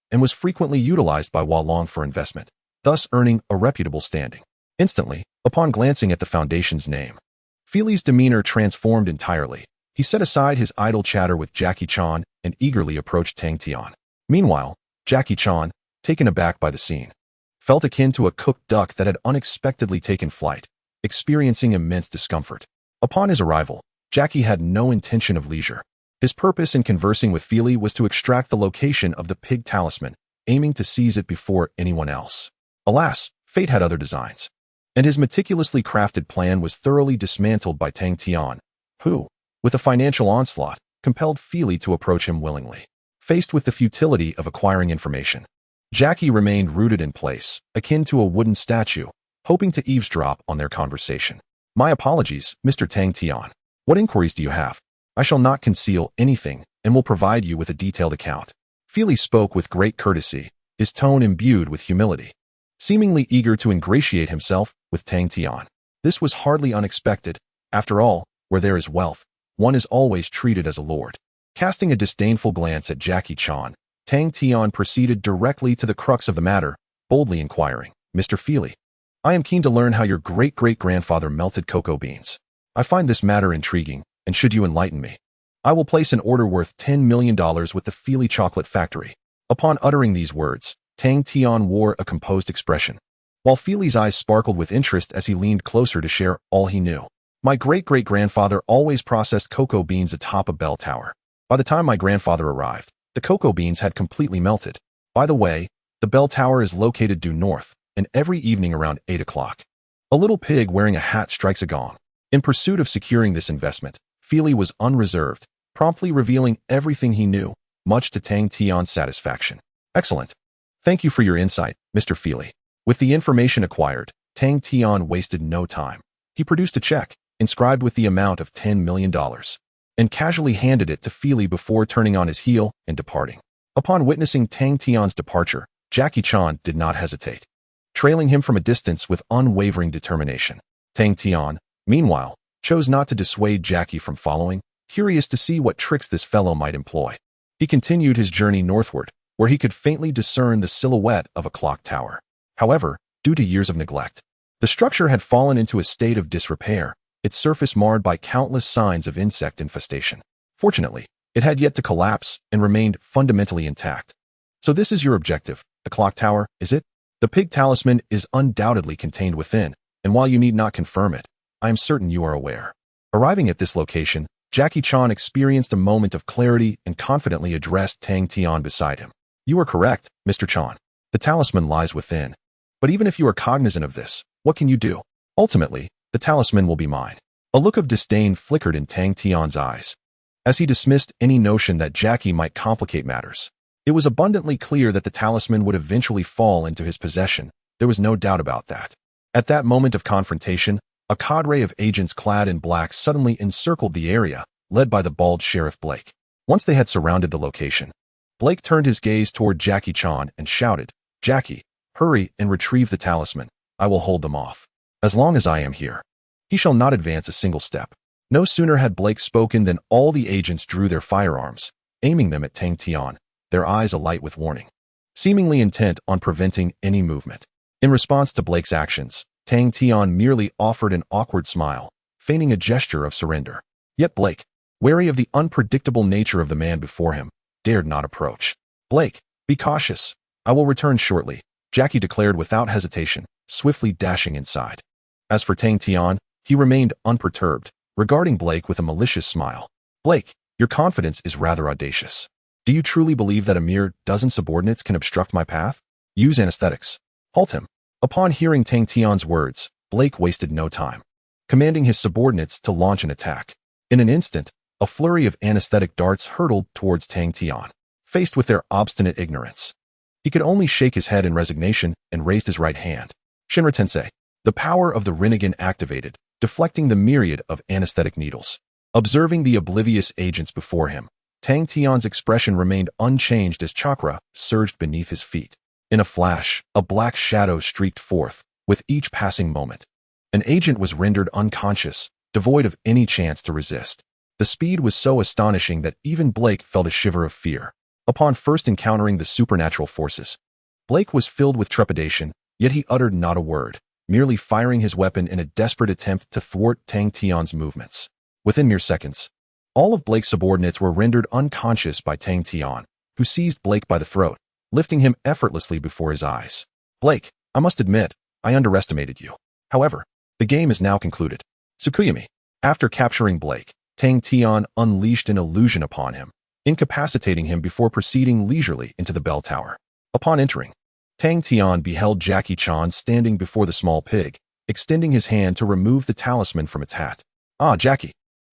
and was frequently utilized by Hualong for investment, thus earning a reputable standing. Instantly, upon glancing at the foundation's name, Feely's demeanor transformed entirely. He set aside his idle chatter with Jackie Chan and eagerly approached Tang Tian. Meanwhile, Jackie Chan, taken aback by the scene, felt akin to a cooked duck that had unexpectedly taken flight, experiencing immense discomfort. Upon his arrival, Jackie had no intention of leisure. His purpose in conversing with Feely was to extract the location of the pig talisman, aiming to seize it before anyone else. Alas, fate had other designs, and his meticulously crafted plan was thoroughly dismantled by Tang Tian, who, with a financial onslaught, compelled Feely to approach him willingly. Faced with the futility of acquiring information, Jackie remained rooted in place, akin to a wooden statue, hoping to eavesdrop on their conversation. "My apologies, Mr. Tang Tian. What inquiries do you have? I shall not conceal anything and will provide you with a detailed account." Feely spoke with great courtesy, his tone imbued with humility, seemingly eager to ingratiate himself with Tang Tian. This was hardly unexpected. After all, where there is wealth, one is always treated as a lord. Casting a disdainful glance at Jackie Chan, Tang Tian proceeded directly to the crux of the matter, boldly inquiring, "Mr. Feely, I am keen to learn how your great-great-grandfather melted cocoa beans. I find this matter intriguing, and should you enlighten me, I will place an order worth $10 million with the Feely Chocolate Factory." Upon uttering these words, Tang Tian wore a composed expression, while Feely's eyes sparkled with interest as he leaned closer to share all he knew. "My great-great-grandfather always processed cocoa beans atop a bell tower. By the time my grandfather arrived, the cocoa beans had completely melted. By the way, the bell tower is located due north, and every evening around 8 o'clock, a little pig wearing a hat strikes a gong." In pursuit of securing this investment, Feely was unreserved, promptly revealing everything he knew, much to Tang Tian's satisfaction. "Excellent. Thank you for your insight, Mr. Feely." With the information acquired, Tang Tian wasted no time. He produced a check, inscribed with the amount of $10 million, and casually handed it to Feely before turning on his heel and departing. Upon witnessing Tang Tian's departure, Jackie Chan did not hesitate, trailing him from a distance with unwavering determination. Tang Tian, meanwhile, chose not to dissuade Jackie from following, curious to see what tricks this fellow might employ. He continued his journey northward, where he could faintly discern the silhouette of a clock tower. However, due to years of neglect, the structure had fallen into a state of disrepair, its surface marred by countless signs of insect infestation. Fortunately, it had yet to collapse and remained fundamentally intact. "So this is your objective, the clock tower, is it? The pig talisman is undoubtedly contained within, and while you need not confirm it, I am certain you are aware." Arriving at this location, Jackie Chan experienced a moment of clarity and confidently addressed Tang Tian beside him. "You are correct, Mr. Chan. The talisman lies within. But even if you are cognizant of this, what can you do? Ultimately, the talisman will be mine." A look of disdain flickered in Tang Tian's eyes, as he dismissed any notion that Jackie might complicate matters. It was abundantly clear that the talisman would eventually fall into his possession, There was no doubt about that. At that moment of confrontation, a cadre of agents clad in black suddenly encircled the area, led by the bald Sheriff Blake. Once they had surrounded the location, Blake turned his gaze toward Jackie Chan and shouted, "Jackie, hurry and retrieve the talisman. I will hold them off. As long as I am here, he shall not advance a single step." No sooner had Blake spoken than all the agents drew their firearms, aiming them at Tang Tian, their eyes alight with warning, seemingly intent on preventing any movement. In response to Blake's actions, Tang Tian merely offered an awkward smile, feigning a gesture of surrender. Yet Blake, wary of the unpredictable nature of the man before him, dared not approach. "Blake, be cautious. I will return shortly," Jackie declared without hesitation, swiftly dashing inside. As for Tang Tian, he remained unperturbed, regarding Blake with a malicious smile. "Blake, your confidence is rather audacious. Do you truly believe that a mere dozen subordinates can obstruct my path? Use anesthetics. Halt him." Upon hearing Tang Tian's words, Blake wasted no time, commanding his subordinates to launch an attack. In an instant, a flurry of anesthetic darts hurtled towards Tang Tian. Faced with their obstinate ignorance, he could only shake his head in resignation and raised his right hand. Shinra Tensei. The power of the Rinnegan activated, deflecting the myriad of anesthetic needles. Observing the oblivious agents before him, Tang Tian's expression remained unchanged as chakra surged beneath his feet. In a flash, a black shadow streaked forth, with each passing moment. An agent was rendered unconscious, devoid of any chance to resist. The speed was so astonishing that even Blake felt a shiver of fear. Upon first encountering the supernatural forces, Blake was filled with trepidation, yet he uttered not a word, merely firing his weapon in a desperate attempt to thwart Tang Tian's movements. Within mere seconds, all of Blake's subordinates were rendered unconscious by Tang Tian, who seized Blake by the throat, lifting him effortlessly before his eyes. "Blake, I must admit, I underestimated you. However, the game is now concluded." Tsukuyami. After capturing Blake, Tang Tian unleashed an illusion upon him, incapacitating him before proceeding leisurely into the bell tower. Upon entering, Tang Tian beheld Jackie Chan standing before the small pig, extending his hand to remove the talisman from its hat. "Ah, Jackie,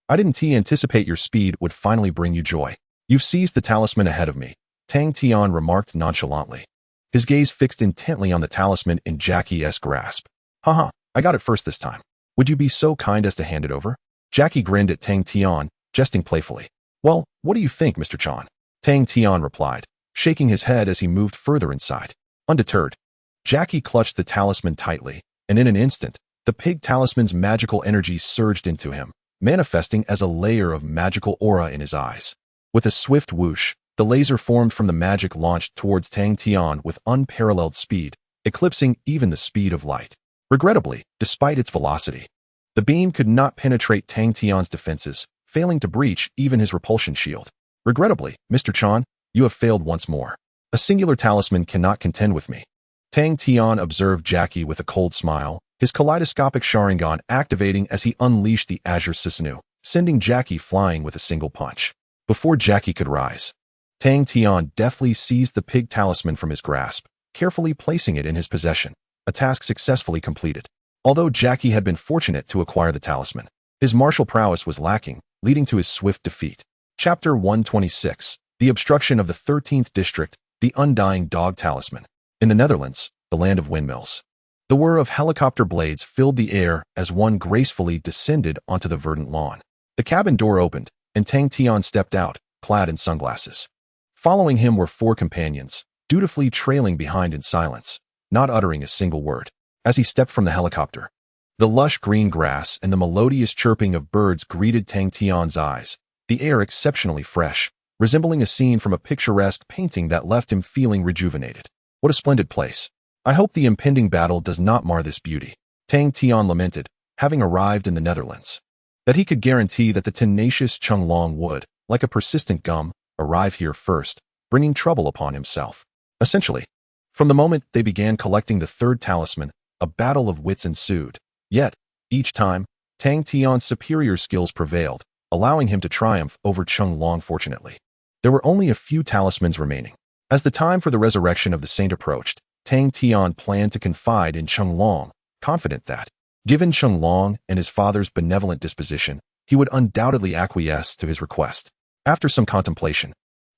I didn't anticipate your speed would finally bring you joy. You've seized the talisman ahead of me," Tang Tian remarked nonchalantly, his gaze fixed intently on the talisman in Jackie's grasp. "Haha, I got it first this time. Would you be so kind as to hand it over?" Jackie grinned at Tang Tian, jesting playfully. "Well, what do you think, Mr. Chan?" Tang Tian replied, shaking his head as he moved further inside. Undeterred, Jackie clutched the talisman tightly, and in an instant, the pig talisman's magical energy surged into him, manifesting as a layer of magical aura in his eyes. With a swift whoosh, the laser formed from the magic launched towards Tang Tian with unparalleled speed, eclipsing even the speed of light. Regrettably, despite its velocity, the beam could not penetrate Tang Tian's defenses, failing to breach even his repulsion shield. "Regrettably, Mr. Chan, you have failed once more. A singular talisman cannot contend with me." Tang Tian observed Jackie with a cold smile, his kaleidoscopic Sharingan activating as he unleashed the Azure Susanoo, sending Jackie flying with a single punch. Before Jackie could rise, Tang Tian deftly seized the pig talisman from his grasp, carefully placing it in his possession, a task successfully completed. Although Jackie had been fortunate to acquire the talisman, his martial prowess was lacking, leading to his swift defeat. Chapter 126. The Obstruction of the 13th District, the Undying Dog Talisman. In the Netherlands, the land of windmills, the whir of helicopter blades filled the air as one gracefully descended onto the verdant lawn. The cabin door opened, and Tang Tian stepped out, clad in sunglasses. Following him were 4 companions, dutifully trailing behind in silence, not uttering a single word. As he stepped from the helicopter, the lush green grass and the melodious chirping of birds greeted Tang Tian's eyes, the air exceptionally fresh, resembling a scene from a picturesque painting that left him feeling rejuvenated. "What a splendid place. I hope the impending battle does not mar this beauty," Tang Tian lamented, having arrived in the Netherlands. That he could guarantee that the tenacious Chung Long would, like a persistent gum, arrive here first, bringing trouble upon himself. Essentially, from the moment they began collecting the 3rd talisman, a battle of wits ensued. Yet, each time, Tang Tian's superior skills prevailed, allowing him to triumph over Chung Long. Fortunately, there were only a few talismans remaining. As the time for the resurrection of the saint approached, Tang Tian planned to confide in Chung Long, confident that, given Chung Long and his father's benevolent disposition, he would undoubtedly acquiesce to his request. After some contemplation,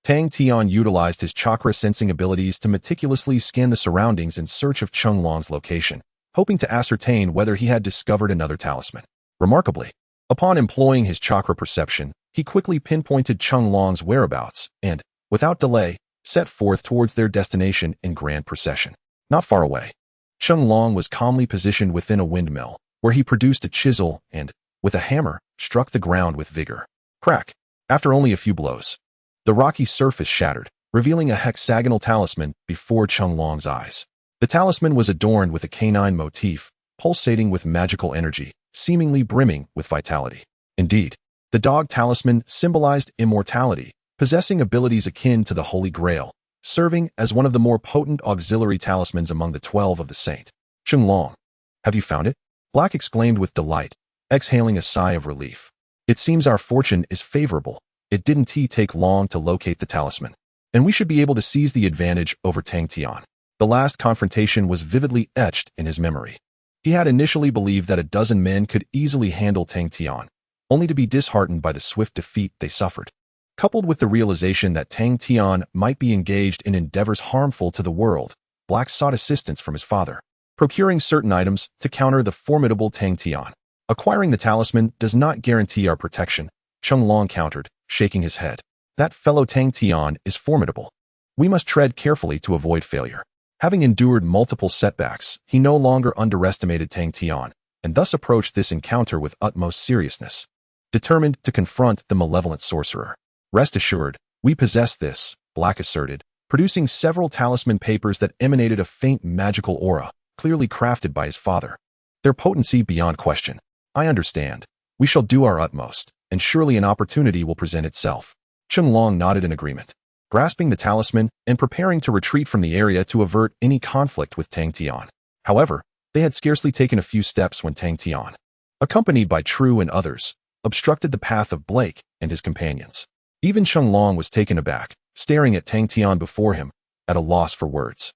Tang Tian utilized his chakra-sensing abilities to meticulously scan the surroundings in search of Chenglong's location, hoping to ascertain whether he had discovered another talisman. Remarkably, upon employing his chakra perception, he quickly pinpointed Chenglong's whereabouts and, without delay, set forth towards their destination in grand procession. Not far away, Chenglong was calmly positioned within a windmill, where he produced a chisel and, with a hammer, struck the ground with vigor. Crack! After only a few blows, the rocky surface shattered, revealing a hexagonal talisman before Chenglong's eyes. The talisman was adorned with a canine motif, pulsating with magical energy, seemingly brimming with vitality. Indeed, the dog talisman symbolized immortality, possessing abilities akin to the Holy Grail, serving as one of the more potent auxiliary talismans among the 12 of the saint. Chenglong, have you found it? Black exclaimed with delight, exhaling a sigh of relief. It seems our fortune is favorable. It didn't take long to locate the talisman, and we should be able to seize the advantage over Tang Tian. The last confrontation was vividly etched in his memory. He had initially believed that a dozen men could easily handle Tang Tian, only to be disheartened by the swift defeat they suffered. Coupled with the realization that Tang Tian might be engaged in endeavors harmful to the world, Black sought assistance from his father, procuring certain items to counter the formidable Tang Tian. Acquiring the talisman does not guarantee our protection, Chenglong countered, shaking his head. That fellow Tang Tian is formidable. We must tread carefully to avoid failure. Having endured multiple setbacks, he no longer underestimated Tang Tian, and thus approached this encounter with utmost seriousness, determined to confront the malevolent sorcerer. Rest assured, we possess this, Black asserted, producing several talisman papers that emanated a faint magical aura, clearly crafted by his father. Their potency beyond question. I understand. We shall do our utmost, and surely an opportunity will present itself. Chenglong nodded in agreement, grasping the talisman and preparing to retreat from the area to avert any conflict with Tang Tian. However, they had scarcely taken a few steps when Tang Tian, accompanied by True and others, obstructed the path of Blake and his companions. Even Chenglong was taken aback, staring at Tang Tian before him, at a loss for words.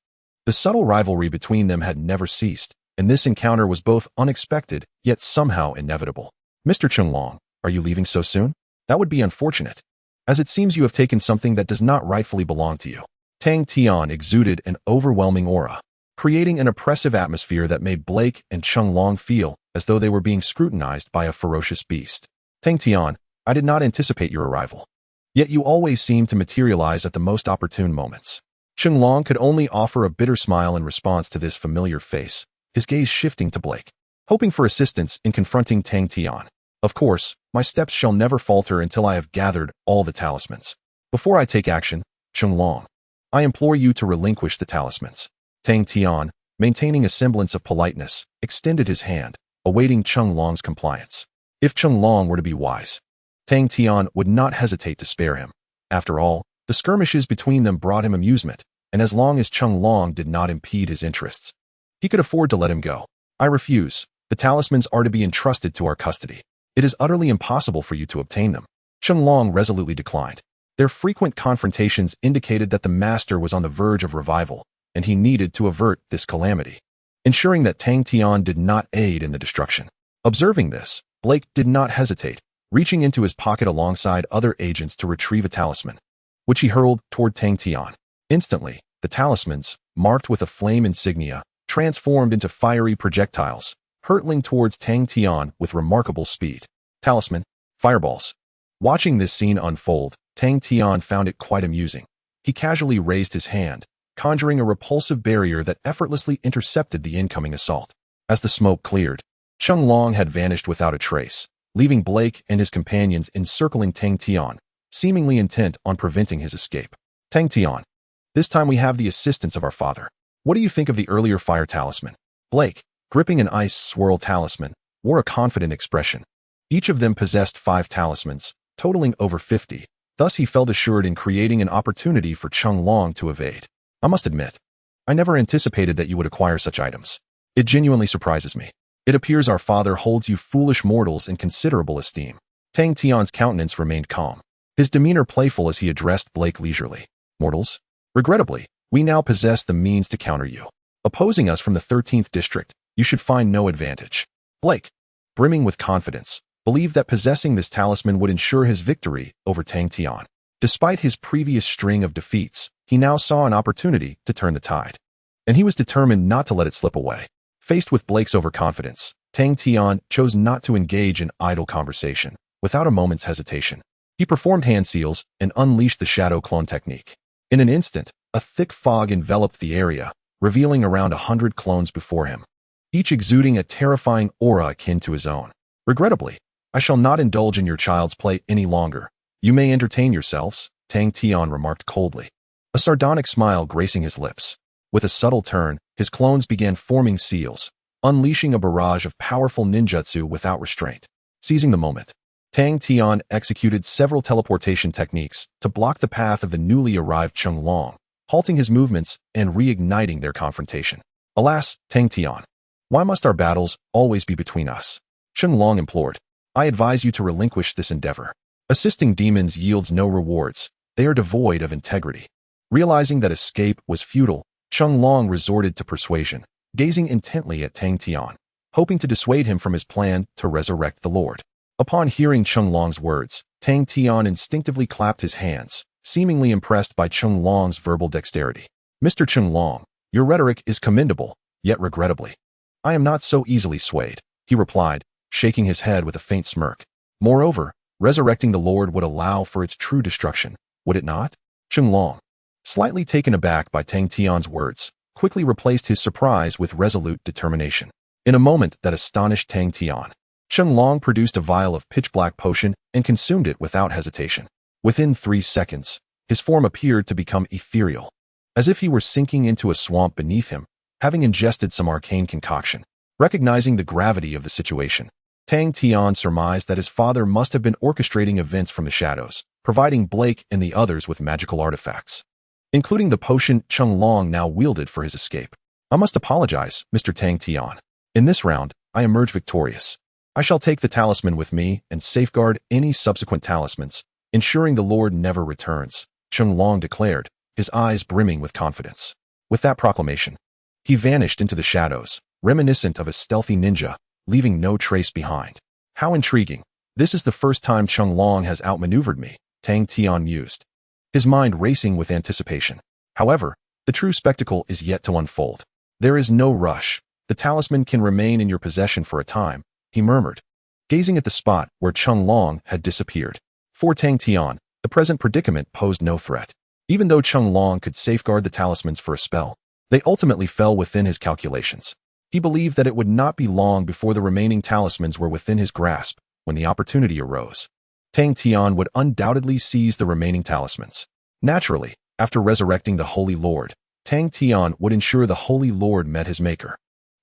The subtle rivalry between them had never ceased, and this encounter was both unexpected, yet somehow inevitable. Mr. Chenglong, are you leaving so soon? That would be unfortunate, as it seems you have taken something that does not rightfully belong to you. Tang Tian exuded an overwhelming aura, creating an oppressive atmosphere that made Blake and Chenglong feel as though they were being scrutinized by a ferocious beast. Tang Tian, I did not anticipate your arrival. Yet you always seem to materialize at the most opportune moments. Chenglong could only offer a bitter smile in response to this familiar face, his gaze shifting to Blake, hoping for assistance in confronting Tang Tian. Of course, my steps shall never falter until I have gathered all the talismans. Before I take action, Chenglong, I implore you to relinquish the talismans. Tang Tian, maintaining a semblance of politeness, extended his hand, awaiting Chenglong's compliance. If Chenglong were to be wise, Tang Tian would not hesitate to spare him. After all, the skirmishes between them brought him amusement, and as long as Chenglong did not impede his interests, he could afford to let him go. I refuse. The talismans are to be entrusted to our custody. It is utterly impossible for you to obtain them. Chenglong resolutely declined. Their frequent confrontations indicated that the master was on the verge of revival, and he needed to avert this calamity, ensuring that Tang Tian did not aid in the destruction. Observing this, Blake did not hesitate, reaching into his pocket alongside other agents to retrieve a talisman, which he hurled toward Tang Tian. Instantly, the talismans, marked with a flame insignia, transformed into fiery projectiles, hurtling towards Tang Tian with remarkable speed. Talisman, fireballs. Watching this scene unfold, Tang Tian found it quite amusing. He casually raised his hand, conjuring a repulsive barrier that effortlessly intercepted the incoming assault. As the smoke cleared, Chenglong had vanished without a trace, leaving Blake and his companions encircling Tang Tian, seemingly intent on preventing his escape. Tang Tian, this time we have the assistance of our father. What do you think of the earlier fire talisman? Blake, gripping an ice swirl talisman, wore a confident expression. Each of them possessed 5 talismans, totaling over 50. Thus he felt assured in creating an opportunity for Chenglong to evade. I must admit, I never anticipated that you would acquire such items. It genuinely surprises me. It appears our father holds you foolish mortals in considerable esteem. Tang Tian's countenance remained calm, his demeanor playful as he addressed Blake leisurely. Mortals? Regrettably, we now possess the means to counter you. Opposing us from the 13th district, you should find no advantage. Blake, brimming with confidence, believed that possessing this talisman would ensure his victory over Tang Tian. Despite his previous string of defeats, he now saw an opportunity to turn the tide. And he was determined not to let it slip away. Faced with Blake's overconfidence, Tang Tian chose not to engage in idle conversation. Without a moment's hesitation, he performed hand seals and unleashed the shadow clone technique. In an instant, a thick fog enveloped the area, revealing around 100 clones before him, each exuding a terrifying aura akin to his own. Regrettably, I shall not indulge in your child's play any longer. You may entertain yourselves, Tang Tian remarked coldly, a sardonic smile gracing his lips. With a subtle turn, his clones began forming seals, unleashing a barrage of powerful ninjutsu without restraint. Seizing the moment, Tang Tian executed several teleportation techniques to block the path of the newly arrived Cheng Long, halting his movements and reigniting their confrontation. Alas, Tang Tian, why must our battles always be between us? Cheng Long implored. I advise you to relinquish this endeavor. Assisting demons yields no rewards. They are devoid of integrity. Realizing that escape was futile, Cheng Long resorted to persuasion, gazing intently at Tang Tian, hoping to dissuade him from his plan to resurrect the Lord. Upon hearing Cheng Long's words, Tang Tian instinctively clapped his hands, seemingly impressed by Cheng Long's verbal dexterity. Mr. Cheng Long, your rhetoric is commendable, yet regrettably, I am not so easily swayed, he replied, shaking his head with a faint smirk. Moreover, resurrecting the Lord would allow for its true destruction, would it not? Cheng Long, slightly taken aback by Tang Tian's words, quickly replaced his surprise with resolute determination. In a moment that astonished Tang Tian, Cheng Long produced a vial of pitch-black potion and consumed it without hesitation. Within 3 seconds, his form appeared to become ethereal, as if he were sinking into a swamp beneath him, having ingested some arcane concoction. Recognizing the gravity of the situation, Tang Tian surmised that his father must have been orchestrating events from the shadows, providing Blake and the others with magical artifacts, including the potion Cheng Long now wielded for his escape. I must apologize, Mr. Tang Tian. In this round, I emerge victorious. I shall take the talisman with me and safeguard any subsequent talismans, ensuring the Lord never returns, Cheng Long declared, his eyes brimming with confidence. With that proclamation, he vanished into the shadows, reminiscent of a stealthy ninja, leaving no trace behind. How intriguing. This is the first time Cheng Long has outmaneuvered me, Tang Tian mused, his mind racing with anticipation. However, the true spectacle is yet to unfold. There is no rush. The talisman can remain in your possession for a time, he murmured, gazing at the spot where Cheng Long had disappeared. For Tang Tian, the present predicament posed no threat. Even though Cheng Long could safeguard the talismans for a spell, they ultimately fell within his calculations. He believed that it would not be long before the remaining talismans were within his grasp. When the opportunity arose, Tang Tian would undoubtedly seize the remaining talismans. Naturally, after resurrecting the Holy Lord, Tang Tian would ensure the Holy Lord met his maker.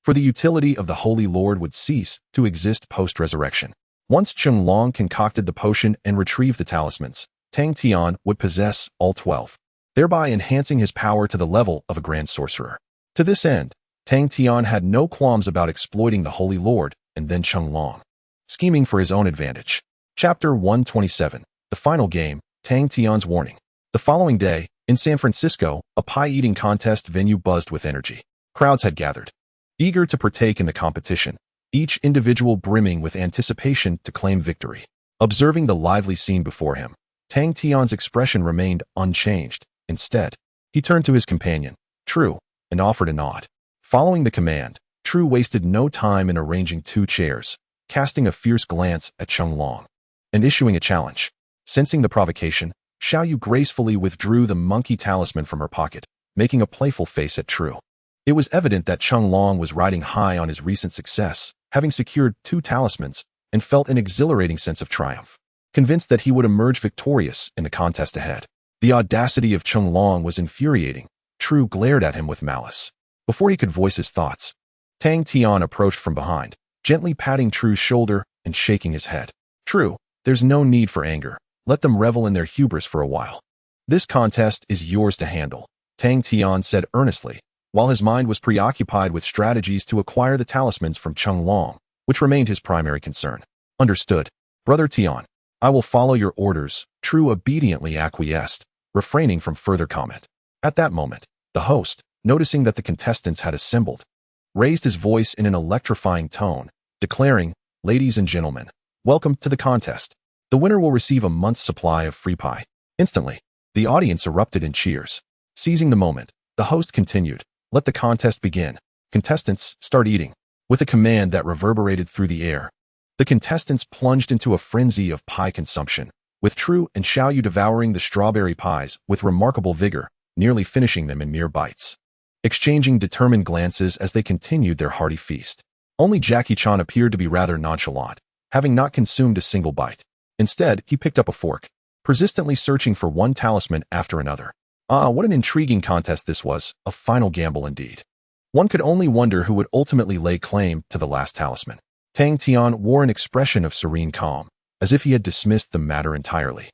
For the utility of the Holy Lord would cease to exist post-resurrection. Once Cheng Long concocted the potion and retrieved the talismans, Tang Tian would possess all 12, thereby enhancing his power to the level of a grand sorcerer. To this end, Tang Tian had no qualms about exploiting the Holy Lord and then Cheng Long, scheming for his own advantage. Chapter 127, The Final Game, Tang Tian's Warning. The following day, in San Francisco, a pie-eating contest venue buzzed with energy. Crowds had gathered, eager to partake in the competition, each individual brimming with anticipation to claim victory. Observing the lively scene before him, Tang Tian's expression remained unchanged. Instead, he turned to his companion, True, and offered a nod. Following the command, True wasted no time in arranging 2 chairs, casting a fierce glance at Cheng Long, and issuing a challenge. Sensing the provocation, Xiaoyu gracefully withdrew the monkey talisman from her pocket, making a playful face at True. It was evident that Cheng Long was riding high on his recent success, having secured 2 talismans, and felt an exhilarating sense of triumph. Convinced that he would emerge victorious in the contest ahead. The audacity of Cheng Long was infuriating. True glared at him with malice. Before he could voice his thoughts, Tang Tian approached from behind, gently patting True's shoulder and shaking his head. True, there's no need for anger. Let them revel in their hubris for a while. This contest is yours to handle, Tang Tian said earnestly, while his mind was preoccupied with strategies to acquire the talismans from Cheng Long, which remained his primary concern. Understood, Brother Tian. I will follow your orders, True obediently acquiesced, refraining from further comment. At that moment, the host, noticing that the contestants had assembled, raised his voice in an electrifying tone, declaring, Ladies and gentlemen, welcome to the contest. The winner will receive a month's supply of free pie. Instantly, the audience erupted in cheers. Seizing the moment, the host continued, "Let the contest begin. Contestants, start eating." With a command that reverberated through the air, the contestants plunged into a frenzy of pie consumption, with True and Xiaoyu devouring the strawberry pies with remarkable vigor, nearly finishing them in mere bites, exchanging determined glances as they continued their hearty feast. Only Jackie Chan appeared to be rather nonchalant, having not consumed a single bite. Instead, he picked up a fork, persistently searching for one talisman after another. What an intriguing contest this was, a final gamble indeed. One could only wonder who would ultimately lay claim to the last talisman. Tang Tian wore an expression of serene calm, as if he had dismissed the matter entirely.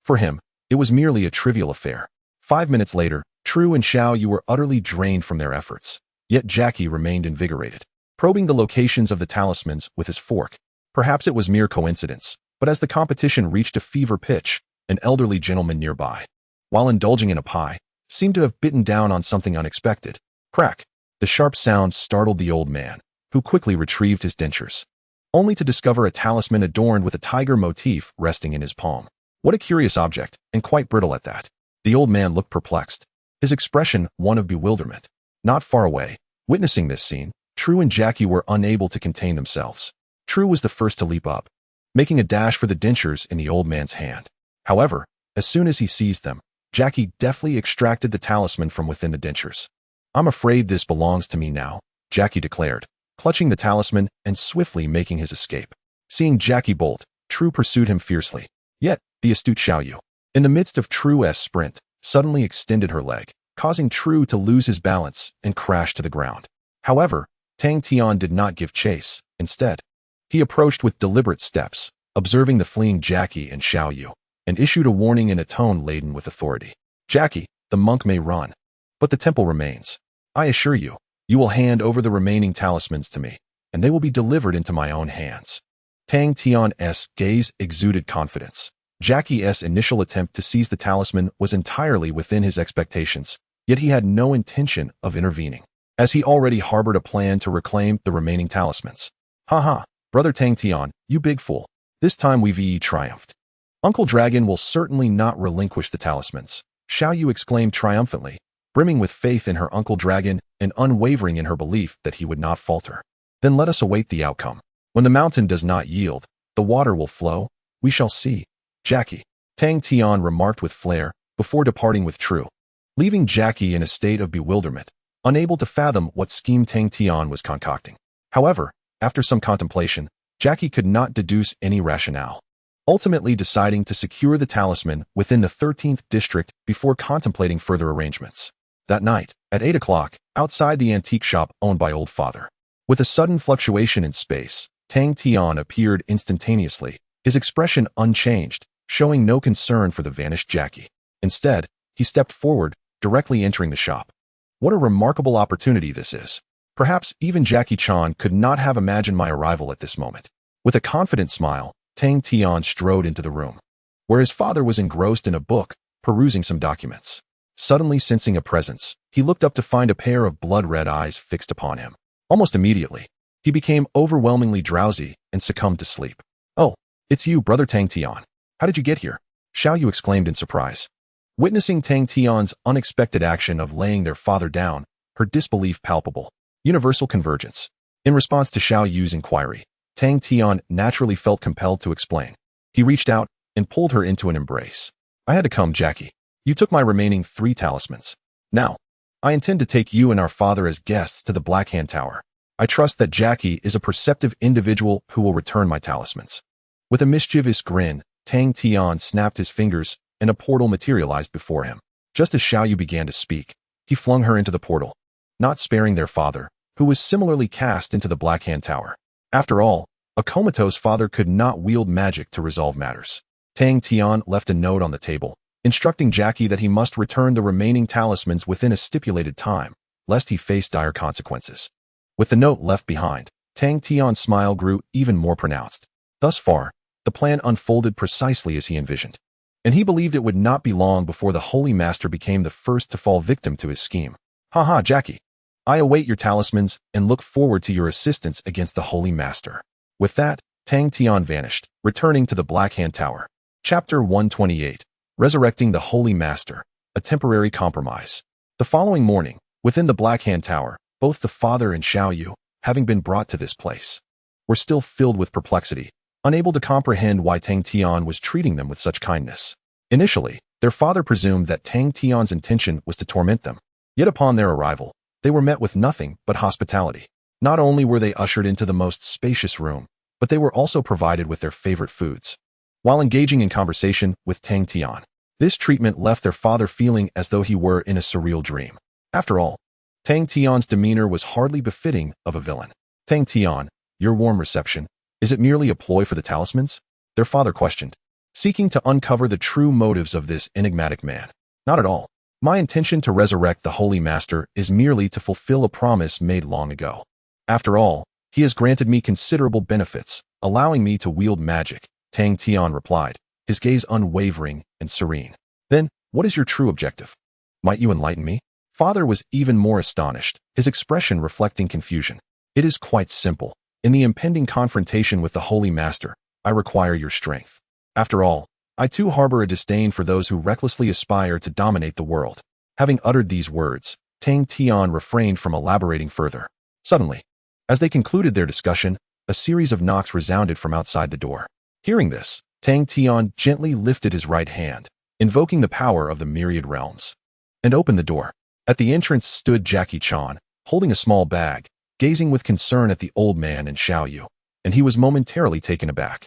For him, it was merely a trivial affair. 5 minutes later, True and Xiaoyu were utterly drained from their efforts, yet Jackie remained invigorated, probing the locations of the talismans with his fork. Perhaps it was mere coincidence, but as the competition reached a fever pitch, an elderly gentleman nearby, while indulging in a pie, seemed to have bitten down on something unexpected. Crack! The sharp sound startled the old man, who quickly retrieved his dentures, only to discover a talisman adorned with a tiger motif resting in his palm. What a curious object, and quite brittle at that. The old man looked perplexed, his expression one of bewilderment. Not far away, witnessing this scene, True and Jackie were unable to contain themselves. True was the first to leap up, making a dash for the dentures in the old man's hand. However, as soon as he seized them, Jackie deftly extracted the talisman from within the dentures. "I'm afraid this belongs to me now," Jackie declared, clutching the talisman and swiftly making his escape. Seeing Jackie bolt, True pursued him fiercely. Yet, the astute Xiaoyu, in the midst of True's sprint, suddenly extended her leg, causing True to lose his balance and crash to the ground. However, Tang Tian did not give chase. Instead, he approached with deliberate steps, observing the fleeing Jackie and Xiaoyu, and issued a warning in a tone laden with authority. "Jackie, the monk may run, but the temple remains. I assure you, you will hand over the remaining talismans to me, and they will be delivered into my own hands." Tang Tian's gaze exuded confidence. Jackie's initial attempt to seize the talisman was entirely within his expectations, yet he had no intention of intervening, as he already harbored a plan to reclaim the remaining talismans. "Ha, brother Tang Tian, you big fool. This time we've triumphed. Uncle Dragon will certainly not relinquish the talismans," Xiaoyu exclaimed triumphantly, brimming with faith in her Uncle Dragon and unwavering in her belief that he would not falter. "Then let us await the outcome. When the mountain does not yield, the water will flow. We shall see." "Jackie," Tang Tian remarked with flair, before departing with True, leaving Jackie in a state of bewilderment, unable to fathom what scheme Tang Tian was concocting. However, after some contemplation, Jackie could not deduce any rationale, ultimately deciding to secure the talisman within the 13th district before contemplating further arrangements. That night, at 8 o'clock, outside the antique shop owned by Old Father, with a sudden fluctuation in space, Tang Tian appeared instantaneously, his expression unchanged, showing no concern for the vanished Jackie. Instead, he stepped forward, directly entering the shop. What a remarkable opportunity this is. Perhaps even Jackie Chan could not have imagined my arrival at this moment. With a confident smile, Tang Tian strode into the room, where his father was engrossed in a book, perusing some documents. Suddenly sensing a presence, he looked up to find a pair of blood-red eyes fixed upon him. Almost immediately, he became overwhelmingly drowsy and succumbed to sleep. "Oh, it's you, brother Tang Tian. How did you get here?" Xiaoyu exclaimed in surprise. Witnessing Tang Tian's unexpected action of laying their father down, her disbelief palpable. Universal convergence. In response to Xiaoyu's inquiry, Tang Tian naturally felt compelled to explain. He reached out and pulled her into an embrace. "I had to come, Jackie. You took my remaining 3 talismans. Now, I intend to take you and our father as guests to the Black Hand Tower. I trust that Jackie is a perceptive individual who will return my talismans." With a mischievous grin, Tang Tian snapped his fingers and a portal materialized before him. Just as Xiaoyu began to speak, he flung her into the portal, not sparing their father, who was similarly cast into the Black Hand Tower. After all, a comatose father could not wield magic to resolve matters. Tang Tian left a note on the table, instructing Jackie that he must return the remaining talismans within a stipulated time, lest he face dire consequences. With the note left behind, Tang Tian's smile grew even more pronounced. Thus far, the plan unfolded precisely as he envisioned, and he believed it would not be long before the Holy Master became the first to fall victim to his scheme. "Haha, Jackie. I await your talismans and look forward to your assistance against the Holy Master." With that, Tang Tian vanished, returning to the Black Hand Tower. Chapter 128. resurrecting the Holy Master, a temporary compromise. The following morning, within the Black Hand Tower, both the father and Xiao Yu, having been brought to this place, were still filled with perplexity, unable to comprehend why Tang Tian was treating them with such kindness. Initially, their father presumed that Tang Tian's intention was to torment them. Yet upon their arrival, they were met with nothing but hospitality. Not only were they ushered into the most spacious room, but they were also provided with their favorite foods. While engaging in conversation with Tang Tian, this treatment left their father feeling as though he were in a surreal dream. After all, Tang Tian's demeanor was hardly befitting of a villain. Tang Tian, your warm reception, is it merely a ploy for the talismans? Their father questioned, seeking to uncover the true motives of this enigmatic man. Not at all. My intention to resurrect the Holy Master is merely to fulfill a promise made long ago. After all, he has granted me considerable benefits, allowing me to wield magic, Tang Tian replied, his gaze unwavering and serene. Then, what is your true objective? Might you enlighten me? Father was even more astonished, his expression reflecting confusion. It is quite simple. In the impending confrontation with the Holy Master, I require your strength. After all, I too harbor a disdain for those who recklessly aspire to dominate the world. Having uttered these words, Tang Tian refrained from elaborating further. Suddenly, as they concluded their discussion, a series of knocks resounded from outside the door. Hearing this, Tang Tian gently lifted his right hand, invoking the power of the myriad realms, and opened the door. At the entrance stood Jackie Chan, holding a small bag, gazing with concern at the old man and Xiao Yu, and he was momentarily taken aback.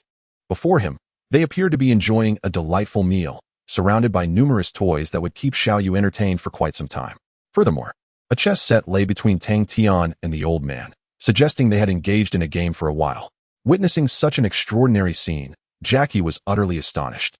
Before him, they appeared to be enjoying a delightful meal, surrounded by numerous toys that would keep Xiao Yu entertained for quite some time. Furthermore, a chess set lay between Tang Tian and the old man, suggesting they had engaged in a game for a while. Witnessing such an extraordinary scene, Jackie was utterly astonished.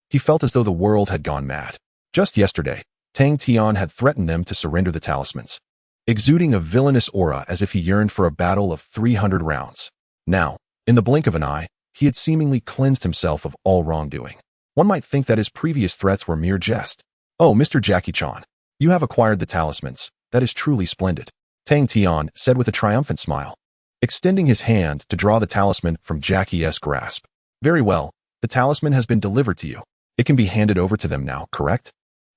He felt as though the world had gone mad. Just yesterday, Tang Tian had threatened them to surrender the talismans, exuding a villainous aura as if he yearned for a battle of 300 rounds. Now, in the blink of an eye, he had seemingly cleansed himself of all wrongdoing. One might think that his previous threats were mere jest. Oh, Mr. Jackie Chan, you have acquired the talismans. That is truly splendid, Tang Tian said with a triumphant smile, extending his hand to draw the talisman from Jackie's grasp. Very well, the talisman has been delivered to you. It can be handed over to them now, correct?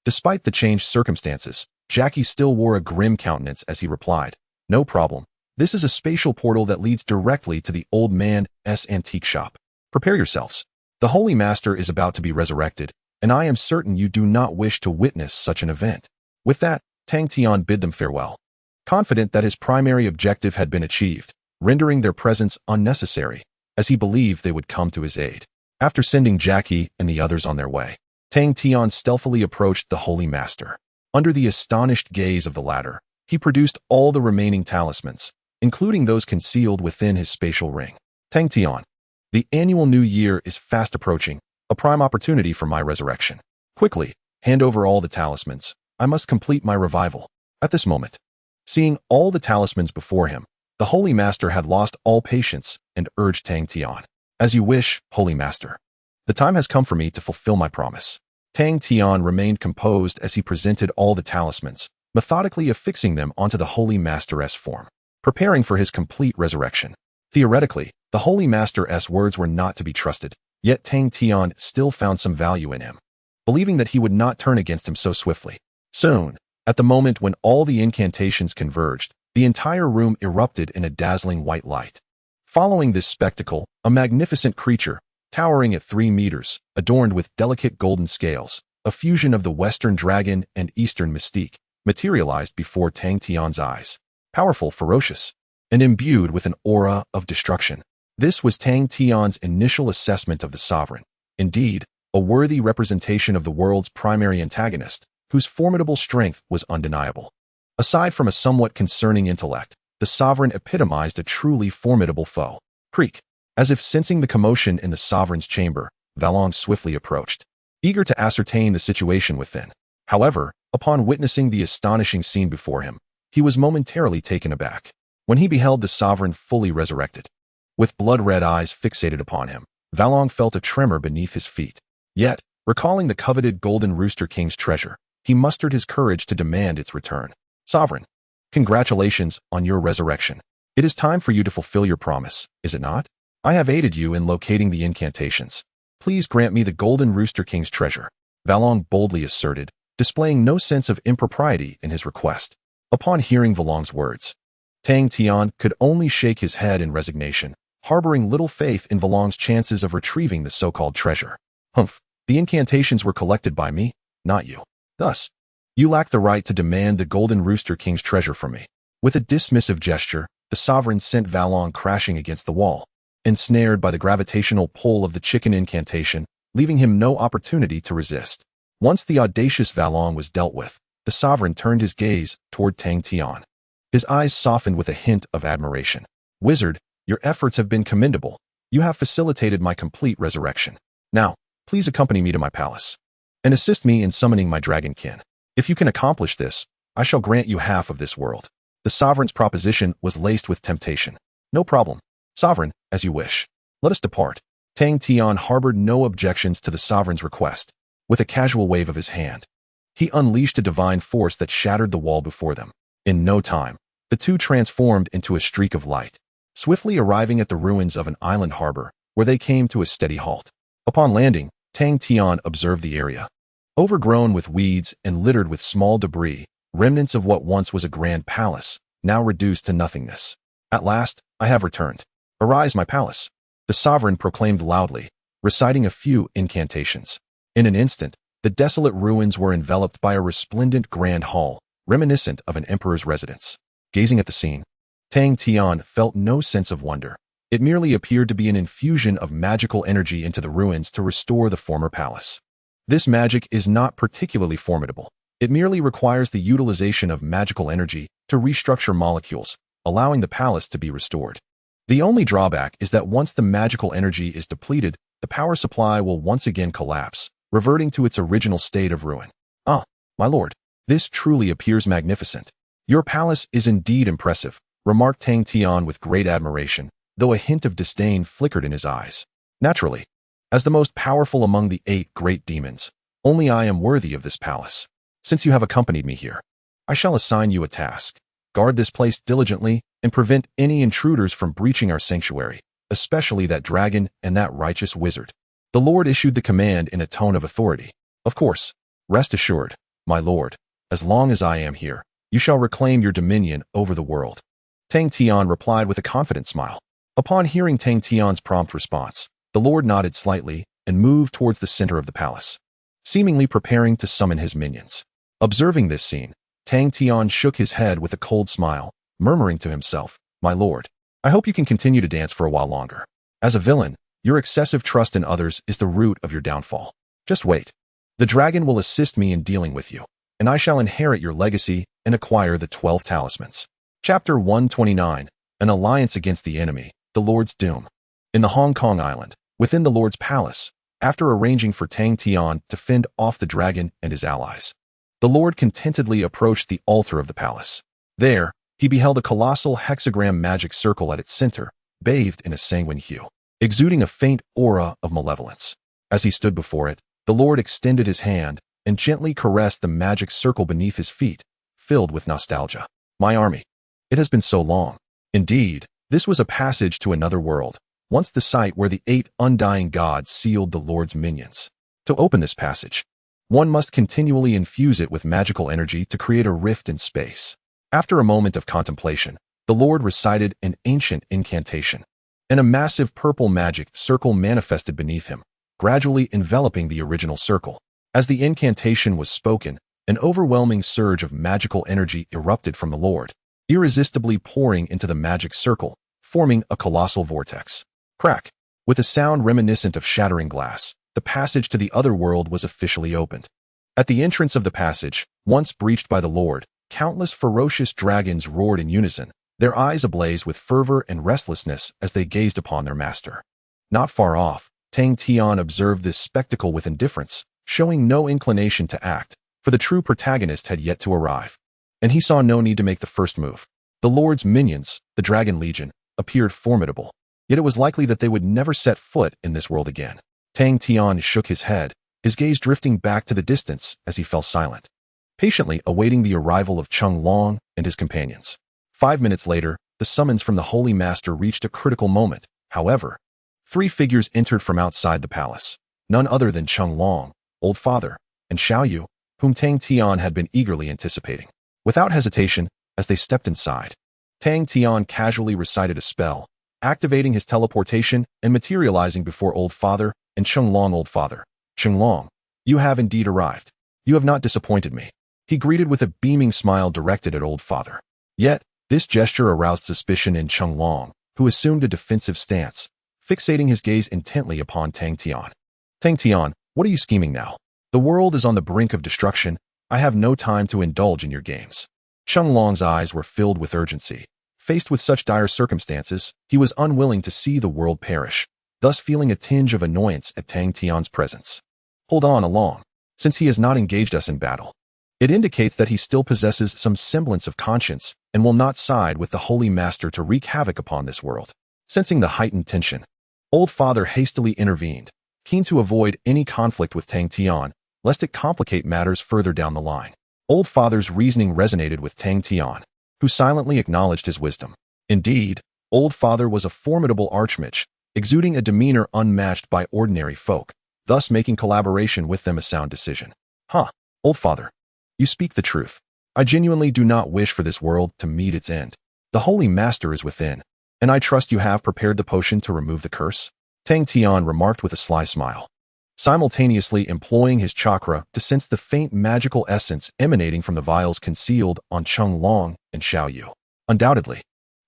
Despite the changed circumstances, Jackie still wore a grim countenance as he replied, no problem. This is a spatial portal that leads directly to the old man's antique shop. Prepare yourselves. The Holy Master is about to be resurrected, and I am certain you do not wish to witness such an event. With that, Tang Tian bid them farewell, confident that his primary objective had been achieved, rendering their presence unnecessary, as he believed they would come to his aid. After sending Jackie and the others on their way, Tang Tian stealthily approached the Holy Master. Under the astonished gaze of the latter, he produced all the remaining talismans, including those concealed within his spatial ring. Tang Tian, the annual new year is fast approaching, a prime opportunity for my resurrection. Quickly, hand over all the talismans. I must complete my revival. At this moment, seeing all the talismans before him, the Holy Master had lost all patience and urged Tang Tian. As you wish, Holy Master. The time has come for me to fulfill my promise. Tang Tian remained composed as he presented all the talismans, methodically affixing them onto the Holy Master's form, preparing for his complete resurrection. Theoretically, the Holy Master's words were not to be trusted, yet Tang Tian still found some value in him, believing that he would not turn against him so swiftly. Soon, at the moment when all the incantations converged, the entire room erupted in a dazzling white light. Following this spectacle, a magnificent creature, towering at 3 meters, adorned with delicate golden scales, a fusion of the Western dragon and Eastern mystique, materialized before Tang Tian's eyes. Powerful, ferocious, and imbued with an aura of destruction. This was Tang Tian's initial assessment of the sovereign. Indeed, a worthy representation of the world's primary antagonist, whose formidable strength was undeniable. Aside from a somewhat concerning intellect, the sovereign epitomized a truly formidable foe. Creak. As if sensing the commotion in the sovereign's chamber, Valong swiftly approached, eager to ascertain the situation within. However, upon witnessing the astonishing scene before him, he was momentarily taken aback. When he beheld the sovereign fully resurrected, with blood-red eyes fixated upon him, Valong felt a tremor beneath his feet. Yet, recalling the coveted Golden Rooster King's treasure, he mustered his courage to demand its return. Sovereign, congratulations on your resurrection. It is time for you to fulfill your promise, is it not? I have aided you in locating the incantations. Please grant me the Golden Rooster King's treasure. Valong boldly asserted, displaying no sense of impropriety in his request. Upon hearing Valong's words, Tang Tian could only shake his head in resignation, harboring little faith in Valong's chances of retrieving the so-called treasure. Humph, the incantations were collected by me, not you. Thus, you lack the right to demand the Golden Rooster King's treasure from me. With a dismissive gesture, the sovereign sent Valong crashing against the wall, ensnared by the gravitational pull of the chicken incantation, leaving him no opportunity to resist. Once the audacious Valong was dealt with, the sovereign turned his gaze toward Tang Tian. His eyes softened with a hint of admiration. Wizard, your efforts have been commendable. You have facilitated my complete resurrection. Now, please accompany me to my palace and assist me in summoning my dragonkin. If you can accomplish this, I shall grant you half of this world. The sovereign's proposition was laced with temptation. No problem. Sovereign, as you wish. Let us depart. Tang Tian harbored no objections to the sovereign's request. With a casual wave of his hand, he unleashed a divine force that shattered the wall before them. In no time, the two transformed into a streak of light, swiftly arriving at the ruins of an island harbor, where they came to a steady halt. Upon landing, Tang Tian observed the area. Overgrown with weeds and littered with small debris, remnants of what once was a grand palace, now reduced to nothingness. At last, I have returned. Arise, my palace, the sovereign proclaimed loudly, reciting a few incantations. In an instant, the desolate ruins were enveloped by a resplendent grand hall, reminiscent of an emperor's residence. Gazing at the scene, Tang Tian felt no sense of wonder. It merely appeared to be an infusion of magical energy into the ruins to restore the former palace. This magic is not particularly formidable. It merely requires the utilization of magical energy to restructure molecules, allowing the palace to be restored. The only drawback is that once the magical energy is depleted, the power supply will once again collapse, reverting to its original state of ruin. Ah, my lord, this truly appears magnificent. Your palace is indeed impressive, remarked Tang Tian with great admiration, though a hint of disdain flickered in his eyes. Naturally, as the most powerful among the 8 great demons, only I am worthy of this palace. Since you have accompanied me here, I shall assign you a task. Guard this place diligently and prevent any intruders from breaching our sanctuary, especially that dragon and that righteous wizard. The Lord issued the command in a tone of authority. Of course, rest assured, my lord, as long as I am here, you shall reclaim your dominion over the world. Tang Tian replied with a confident smile. Upon hearing Tang Tian's prompt response, the Lord nodded slightly and moved towards the center of the palace, seemingly preparing to summon his minions. Observing this scene, Tang Tian shook his head with a cold smile, murmuring to himself, my lord, I hope you can continue to dance for a while longer. As a villain, your excessive trust in others is the root of your downfall. Just wait. The dragon will assist me in dealing with you, and I shall inherit your legacy and acquire the 12 talismans. Chapter 129, An Alliance Against the Enemy, the Lord's Doom. In the Hong Kong Island, within the Lord's Palace, after arranging for Tang Tian to fend off the dragon and his allies, the Lord contentedly approached the altar of the palace. There, he beheld a colossal hexagram magic circle at its center, bathed in a sanguine hue, exuding a faint aura of malevolence. As he stood before it, the Lord extended his hand and gently caressed the magic circle beneath his feet, filled with nostalgia. My army. It has been so long. Indeed, this was a passage to another world, once the site where the 8 undying gods sealed the Lord's minions. To open this passage, one must continually infuse it with magical energy to create a rift in space. After a moment of contemplation, the Lord recited an ancient incantation, and a massive purple magic circle manifested beneath him, gradually enveloping the original circle. As the incantation was spoken, an overwhelming surge of magical energy erupted from the Lord, irresistibly pouring into the magic circle, forming a colossal vortex. Crack! With a sound reminiscent of shattering glass, the passage to the other world was officially opened. At the entrance of the passage, once breached by the Lord, countless ferocious dragons roared in unison, their eyes ablaze with fervor and restlessness as they gazed upon their master. Not far off, Tang Tian observed this spectacle with indifference, showing no inclination to act, for the true protagonist had yet to arrive. And he saw no need to make the first move. The Lord's minions, the Dragon Legion, appeared formidable, yet it was likely that they would never set foot in this world again. Tang Tian shook his head, his gaze drifting back to the distance as he fell silent, patiently awaiting the arrival of Chung Long and his companions. 5 minutes later, the summons from the Holy Master reached a critical moment. However, 3 figures entered from outside the palace, none other than Chung Long, Old Father, and Xiaoyu, whom Tang Tian had been eagerly anticipating. Without hesitation, as they stepped inside, Tang Tian casually recited a spell, activating his teleportation and materializing before Old Father and Chenglong. Old Father, Chenglong, you have indeed arrived. You have not disappointed me, he greeted with a beaming smile directed at Old Father. Yet, this gesture aroused suspicion in Chenglong, who assumed a defensive stance, fixating his gaze intently upon Tang Tian. Tang Tian, what are you scheming now? The world is on the brink of destruction. I have no time to indulge in your games. Chenglong's eyes were filled with urgency. Faced with such dire circumstances, he was unwilling to see the world perish, thus feeling a tinge of annoyance at Tang Tian's presence. Hold on along, since he has not engaged us in battle. It indicates that he still possesses some semblance of conscience and will not side with the Holy Master to wreak havoc upon this world. Sensing the heightened tension, Old Father hastily intervened, keen to avoid any conflict with Tang Tian, lest it complicate matters further down the line. Old Father's reasoning resonated with Tang Tian, who silently acknowledged his wisdom. Indeed, Old Father was a formidable archmage, exuding a demeanor unmatched by ordinary folk, thus making collaboration with them a sound decision. Old Father, you speak the truth. I genuinely do not wish for this world to meet its end. The Holy Master is within, and I trust you have prepared the potion to remove the curse, Tang Tian remarked with a sly smile, simultaneously employing his chakra to sense the faint magical essence emanating from the vials concealed on Chenglong and Xiaoyu. Undoubtedly,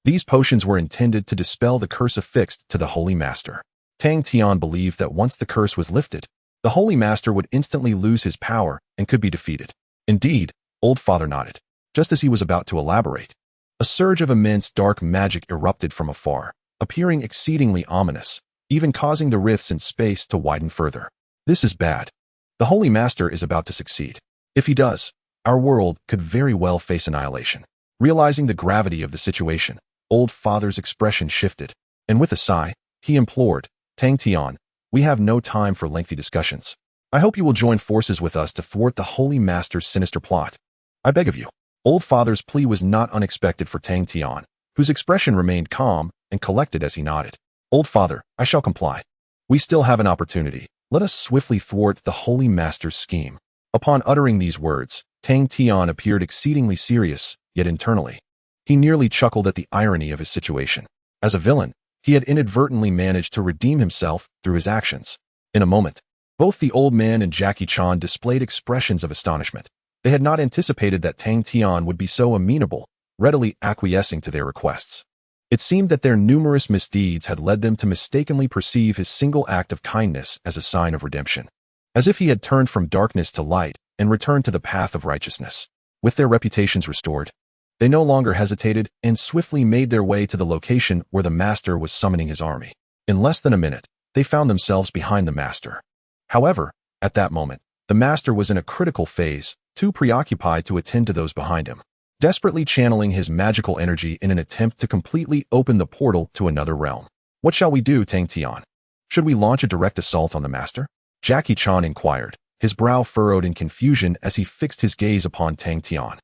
these potions were intended to dispel the curse affixed to the Holy Master. Tang Tian believed that once the curse was lifted, the Holy Master would instantly lose his power and could be defeated. Indeed, Old Father nodded. Just as he was about to elaborate, a surge of immense dark magic erupted from afar, appearing exceedingly ominous, even causing the rifts in space to widen further. This is bad. The Holy Master is about to succeed. If he does, our world could very well face annihilation. Realizing the gravity of the situation, Old Father's expression shifted, and with a sigh, he implored, Tang Tian, we have no time for lengthy discussions. I hope you will join forces with us to thwart the Holy Master's sinister plot. I beg of you. Old Father's plea was not unexpected for Tang Tian, whose expression remained calm and collected as he nodded. Old Father, I shall comply. We still have an opportunity. Let us swiftly thwart the Holy Master's scheme. Upon uttering these words, Tang Tian appeared exceedingly serious, yet internally, he nearly chuckled at the irony of his situation. As a villain, he had inadvertently managed to redeem himself through his actions. In a moment, both the old man and Jackie Chan displayed expressions of astonishment. They had not anticipated that Tang Tian would be so amenable, readily acquiescing to their requests. It seemed that their numerous misdeeds had led them to mistakenly perceive his single act of kindness as a sign of redemption, as if he had turned from darkness to light and returned to the path of righteousness. With their reputations restored, they no longer hesitated and swiftly made their way to the location where the Master was summoning his army. In less than a minute, they found themselves behind the Master. However, at that moment, the Master was in a critical phase, too preoccupied to attend to those behind him, desperately channeling his magical energy in an attempt to completely open the portal to another realm. What shall we do, Tang Tian? Should we launch a direct assault on the Master? Jackie Chan inquired, his brow furrowed in confusion as he fixed his gaze upon Tang Tian,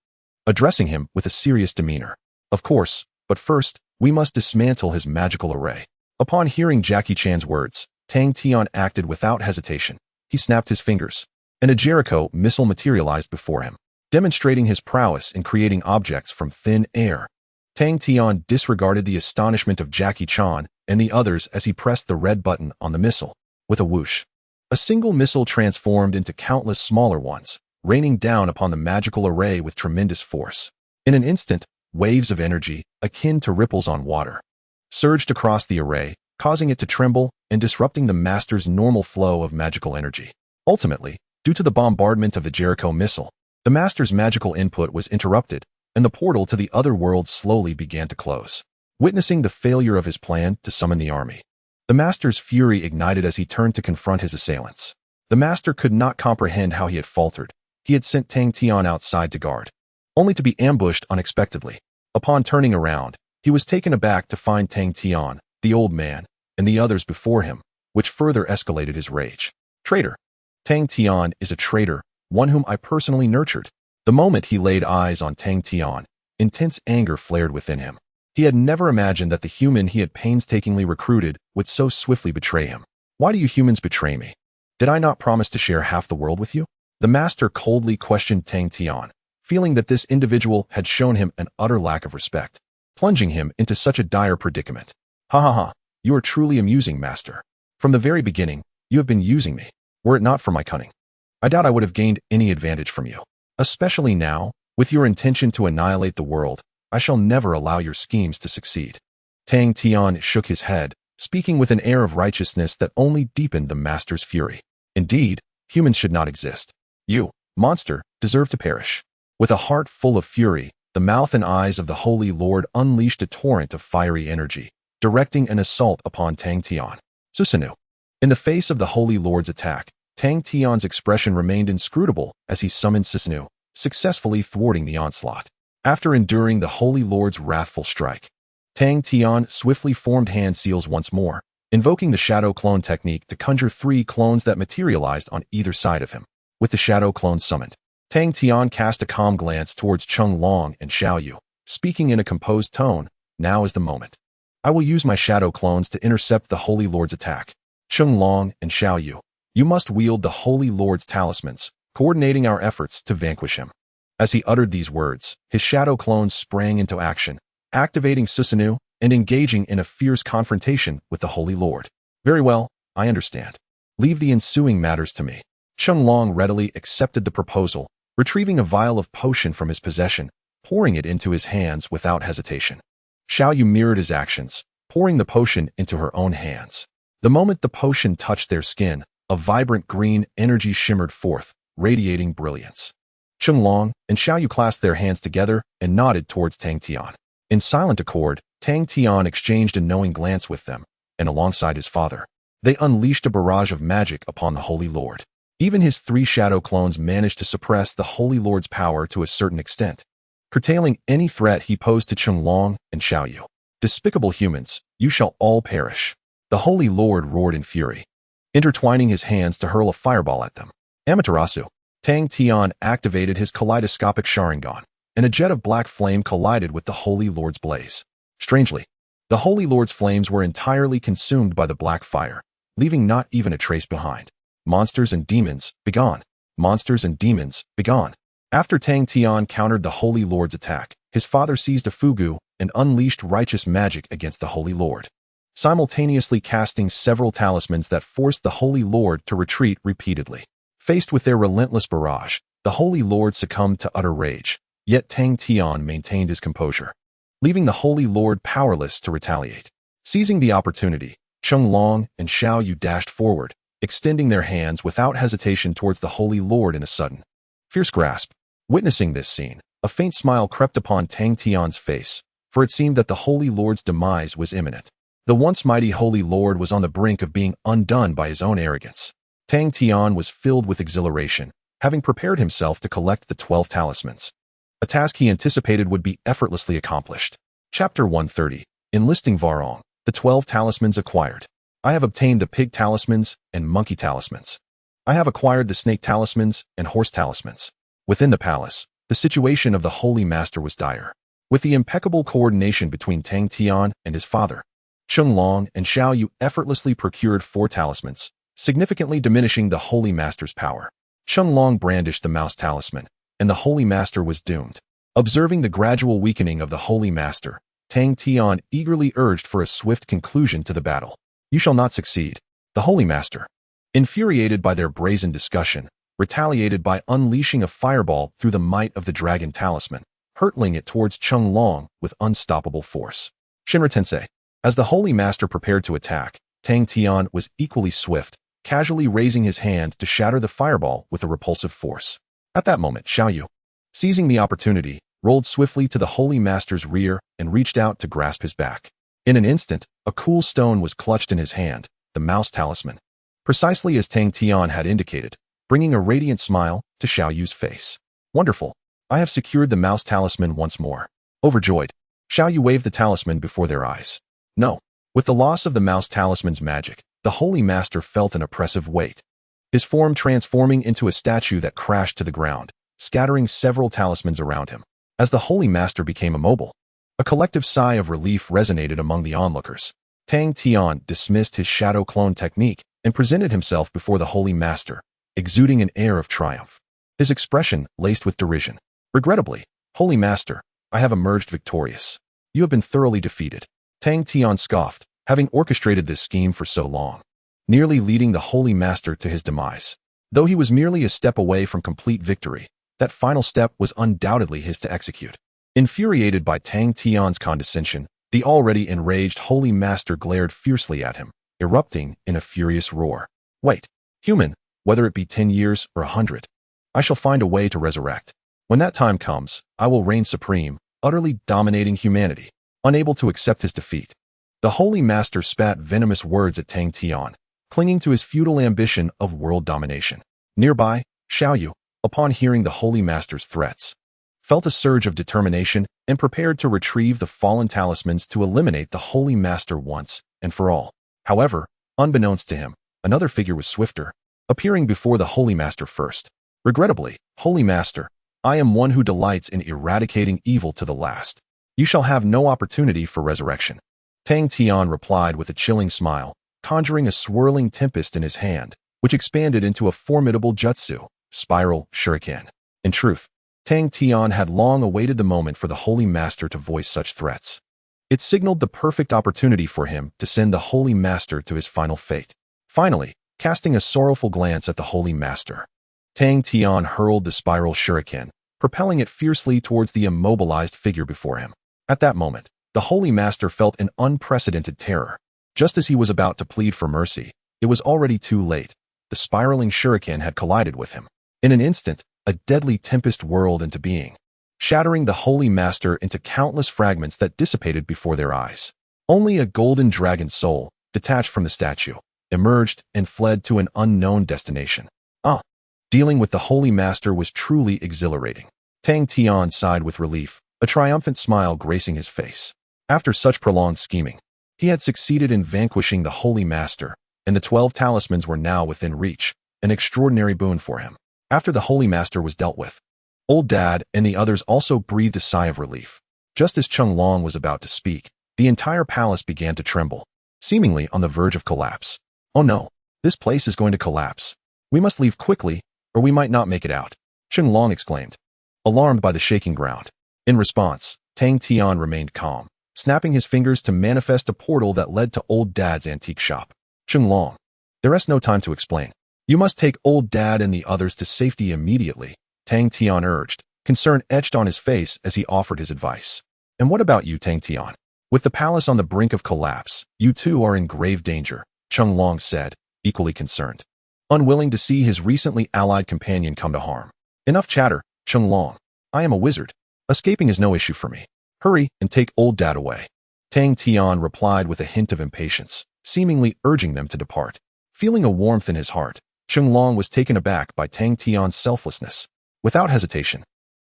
addressing him with a serious demeanor. Of course, but first, we must dismantle his magical array. Upon hearing Jackie Chan's words, Tang Tian acted without hesitation. He snapped his fingers, and a Jericho missile materialized before him, demonstrating his prowess in creating objects from thin air. Tang Tian disregarded the astonishment of Jackie Chan and the others as he pressed the red button on the missile. With a whoosh, a single missile transformed into countless smaller ones, raining down upon the magical array with tremendous force. In an instant, waves of energy, akin to ripples on water, surged across the array, causing it to tremble and disrupting the Master's normal flow of magical energy. Ultimately, due to the bombardment of the Jericho missile, the Master's magical input was interrupted, and the portal to the other world slowly began to close. Witnessing the failure of his plan to summon the army, the Master's fury ignited as he turned to confront his assailants. The Master could not comprehend how he had faltered. He had sent Tang Tian outside to guard, only to be ambushed unexpectedly. Upon turning around, he was taken aback to find Tang Tian, the old man, and the others before him, which further escalated his rage. Traitor! Tang Tian is a traitor, one whom I personally nurtured. The moment he laid eyes on Tang Tian, intense anger flared within him. He had never imagined that the human he had painstakingly recruited would so swiftly betray him. Why do you humans betray me? Did I not promise to share half the world with you? The master coldly questioned Tang Tian, feeling that this individual had shown him an utter lack of respect, plunging him into such a dire predicament. Ha ha ha, you are truly amusing, master. From the very beginning, you have been using me. Were it not for my cunning, I doubt I would have gained any advantage from you. Especially now, with your intention to annihilate the world, I shall never allow your schemes to succeed. Tang Tian shook his head, speaking with an air of righteousness that only deepened the master's fury. Indeed, humans should not exist. You, monster, deserve to perish. With a heart full of fury, the mouth and eyes of the Holy Lord unleashed a torrent of fiery energy, directing an assault upon Tang Tian. Susanoo. In the face of the Holy Lord's attack, Tang Tian's expression remained inscrutable as he summoned Susanoo, successfully thwarting the onslaught. After enduring the Holy Lord's wrathful strike, Tang Tian swiftly formed hand seals once more, invoking the shadow clone technique to conjure 3 clones that materialized on either side of him. With the shadow clones summoned, Tang Tian cast a calm glance towards Chung Long and Xiao Yu, speaking in a composed tone. Now is the moment. I will use my shadow clones to intercept the Holy Lord's attack. Chung Long and Xiao Yu, you must wield the Holy Lord's talismans, coordinating our efforts to vanquish him. As he uttered these words, his shadow clones sprang into action, activating Susanoo and engaging in a fierce confrontation with the Holy Lord. Very well, I understand. Leave the ensuing matters to me. Chung Long readily accepted the proposal, retrieving a vial of potion from his possession, pouring it into his hands without hesitation. Xiao Yu mirrored his actions, pouring the potion into her own hands. The moment the potion touched their skin, a vibrant green energy shimmered forth, radiating brilliance. Chung Long and Xiao Yu clasped their hands together and nodded towards Tang Tian. In silent accord, Tang Tian exchanged a knowing glance with them, and alongside his father, they unleashed a barrage of magic upon the Holy Lord. Even his 3 shadow clones managed to suppress the Holy Lord's power to a certain extent, curtailing any threat he posed to Chung Long and Xiao Yu. Despicable humans, you shall all perish. The Holy Lord roared in fury, intertwining his hands to hurl a fireball at them. Amaterasu. Tang Tian activated his kaleidoscopic Sharingan, and a jet of black flame collided with the Holy Lord's blaze. Strangely, the Holy Lord's flames were entirely consumed by the black fire, leaving not even a trace behind. Monsters and demons, begone. Monsters and demons, begone. After Tang Tian countered the Holy Lord's attack, his father seized a fugu and unleashed righteous magic against the Holy Lord, simultaneously casting several talismans that forced the Holy Lord to retreat repeatedly. Faced with their relentless barrage, the Holy Lord succumbed to utter rage, yet Tang Tian maintained his composure, leaving the Holy Lord powerless to retaliate. Seizing the opportunity, Chung Long and Xiao Yu dashed forward, extending their hands without hesitation towards the Holy Lord in a sudden, fierce grasp. Witnessing this scene, a faint smile crept upon Tang Tian's face, for it seemed that the Holy Lord's demise was imminent. The once mighty Holy Lord was on the brink of being undone by his own arrogance. Tang Tian was filled with exhilaration, having prepared himself to collect the 12 talismans, a task he anticipated would be effortlessly accomplished. Chapter 130. Enlisting Varong. The 12 talismans acquired. I have obtained the pig talismans and monkey talismans. I have acquired the snake talismans and horse talismans. Within the palace, the situation of the Holy Master was dire. With the impeccable coordination between Tang Tian and his father, Chung Long and Xiao Yu effortlessly procured 4 talismans, significantly diminishing the Holy Master's power. Chung Long brandished the mouse talisman, and the Holy Master was doomed. Observing the gradual weakening of the Holy Master, Tang Tian eagerly urged for a swift conclusion to the battle. You shall not succeed. The Holy Master, infuriated by their brazen discussion, retaliated by unleashing a fireball through the might of the dragon talisman, hurtling it towards Chung Long with unstoppable force. Shinra Tensei. As the Holy Master prepared to attack, Tang Tian was equally swift, casually raising his hand to shatter the fireball with a repulsive force. At that moment, Xiao Yu, seizing the opportunity, rolled swiftly to the Holy Master's rear and reached out to grasp his back. In an instant, a cool stone was clutched in his hand, the mouse talisman, precisely as Tang Tian had indicated, bringing a radiant smile to Xiao Yu's face. Wonderful. I have secured the mouse talisman once more. Overjoyed, Xiao Yu waved the talisman before their eyes. No. With the loss of the mouse talisman's magic, the Holy Master felt an oppressive weight, his form transforming into a statue that crashed to the ground, scattering several talismans around him. As the Holy Master became immobile, a collective sigh of relief resonated among the onlookers. Tang Tian dismissed his shadow clone technique and presented himself before the Holy Master, exuding an air of triumph. his expression laced with derision. Regrettably, Holy Master, I have emerged victorious. You have been thoroughly defeated. Tang Tian scoffed, having orchestrated this scheme for so long, nearly leading the Holy Master to his demise. Though he was merely a step away from complete victory, that final step was undoubtedly his to execute. Infuriated by Tang Tian's condescension, the already enraged Holy Master glared fiercely at him, erupting in a furious roar. Wait, human, whether it be 10 years or 100, I shall find a way to resurrect. When that time comes, I will reign supreme, utterly dominating humanity. Unable to accept his defeat, the Holy Master spat venomous words at Tang Tian, clinging to his feudal ambition of world domination. Nearby, Xiaoyu, upon hearing the Holy Master's threats, felt a surge of determination and prepared to retrieve the fallen talismans to eliminate the Holy Master once and for all. However, unbeknownst to him, another figure was swifter, appearing before the Holy Master first. Regrettably, Holy Master, I am one who delights in eradicating evil to the last. You shall have no opportunity for resurrection. Tang Tian replied with a chilling smile, conjuring a swirling tempest in his hand, which expanded into a formidable jutsu, spiral shuriken. In truth, Tang Tian had long awaited the moment for the Holy Master to voice such threats. It signaled the perfect opportunity for him to send the Holy Master to his final fate. Finally, casting a sorrowful glance at the Holy Master, Tang Tian hurled the spiral shuriken, propelling it fiercely towards the immobilized figure before him. At that moment, the Holy Master felt an unprecedented terror. Just as he was about to plead for mercy, it was already too late. The spiraling shuriken had collided with him. In an instant, a deadly tempest whirled into being, shattering the Holy Master into countless fragments that dissipated before their eyes. Only a golden dragon soul, detached from the statue, emerged and fled to an unknown destination. Dealing with the Holy Master was truly exhilarating. Tang Tian sighed with relief, a triumphant smile gracing his face. After such prolonged scheming, he had succeeded in vanquishing the Holy Master, and the 12 talismans were now within reach, an extraordinary boon for him. After the Holy Master was dealt with, Old Dad and the others also breathed a sigh of relief. Just as Chung Long was about to speak, the entire palace began to tremble, seemingly on the verge of collapse. Oh no, this place is going to collapse. We must leave quickly, or we might not make it out, Chung Long exclaimed, alarmed by the shaking ground. In response, Tang Tian remained calm, snapping his fingers to manifest a portal that led to Old Dad's antique shop. Chung Long, there is no time to explain. You must take Old Dad and the others to safety immediately, Tang Tian urged, concern etched on his face as he offered his advice. And what about you, Tang Tian? With the palace on the brink of collapse, you too are in grave danger, Chung Long said, equally concerned, unwilling to see his recently allied companion come to harm. Enough chatter, Chung Long. I am a wizard. Escaping is no issue for me. Hurry and take Old Dad away. Tang Tian replied with a hint of impatience, seemingly urging them to depart. Feeling a warmth in his heart, Chung Long was taken aback by Tang Tian's selflessness. Without hesitation,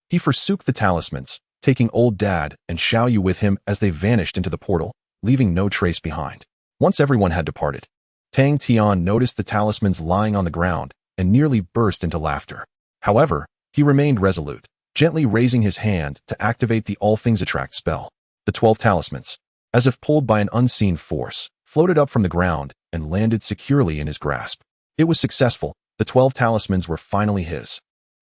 he forsook the talismans, taking Old Dad and Xiaoyu with him as they vanished into the portal, leaving no trace behind. Once everyone had departed, Tang Tian noticed the talismans lying on the ground and nearly burst into laughter. However, he remained resolute, gently raising his hand to activate the All Things Attract spell. The 12 talismans, as if pulled by an unseen force, floated up from the ground and landed securely in his grasp. It was successful. The 12 talismans were finally his.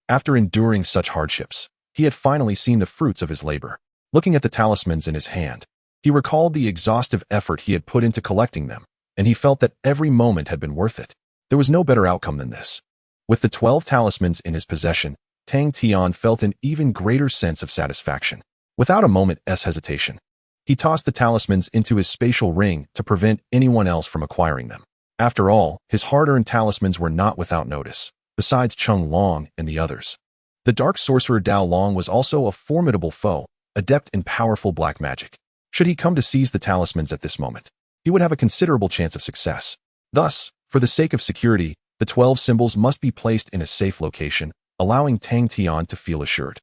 After enduring such hardships, he had finally seen the fruits of his labor. Looking at the talismans in his hand, he recalled the exhaustive effort he had put into collecting them, and he felt that every moment had been worth it. There was no better outcome than this. With the 12 talismans in his possession, Tang Tian felt an even greater sense of satisfaction. Without a moment's hesitation, he tossed the talismans into his spatial ring to prevent anyone else from acquiring them. After all, his hard-earned talismans were not without notice, besides Chung Long and the others. The dark sorcerer Dao Long was also a formidable foe, adept in powerful black magic. Should he come to seize the talismans at this moment, he would have a considerable chance of success. Thus, for the sake of security, the 12 symbols must be placed in a safe location, allowing Tang Tian to feel assured.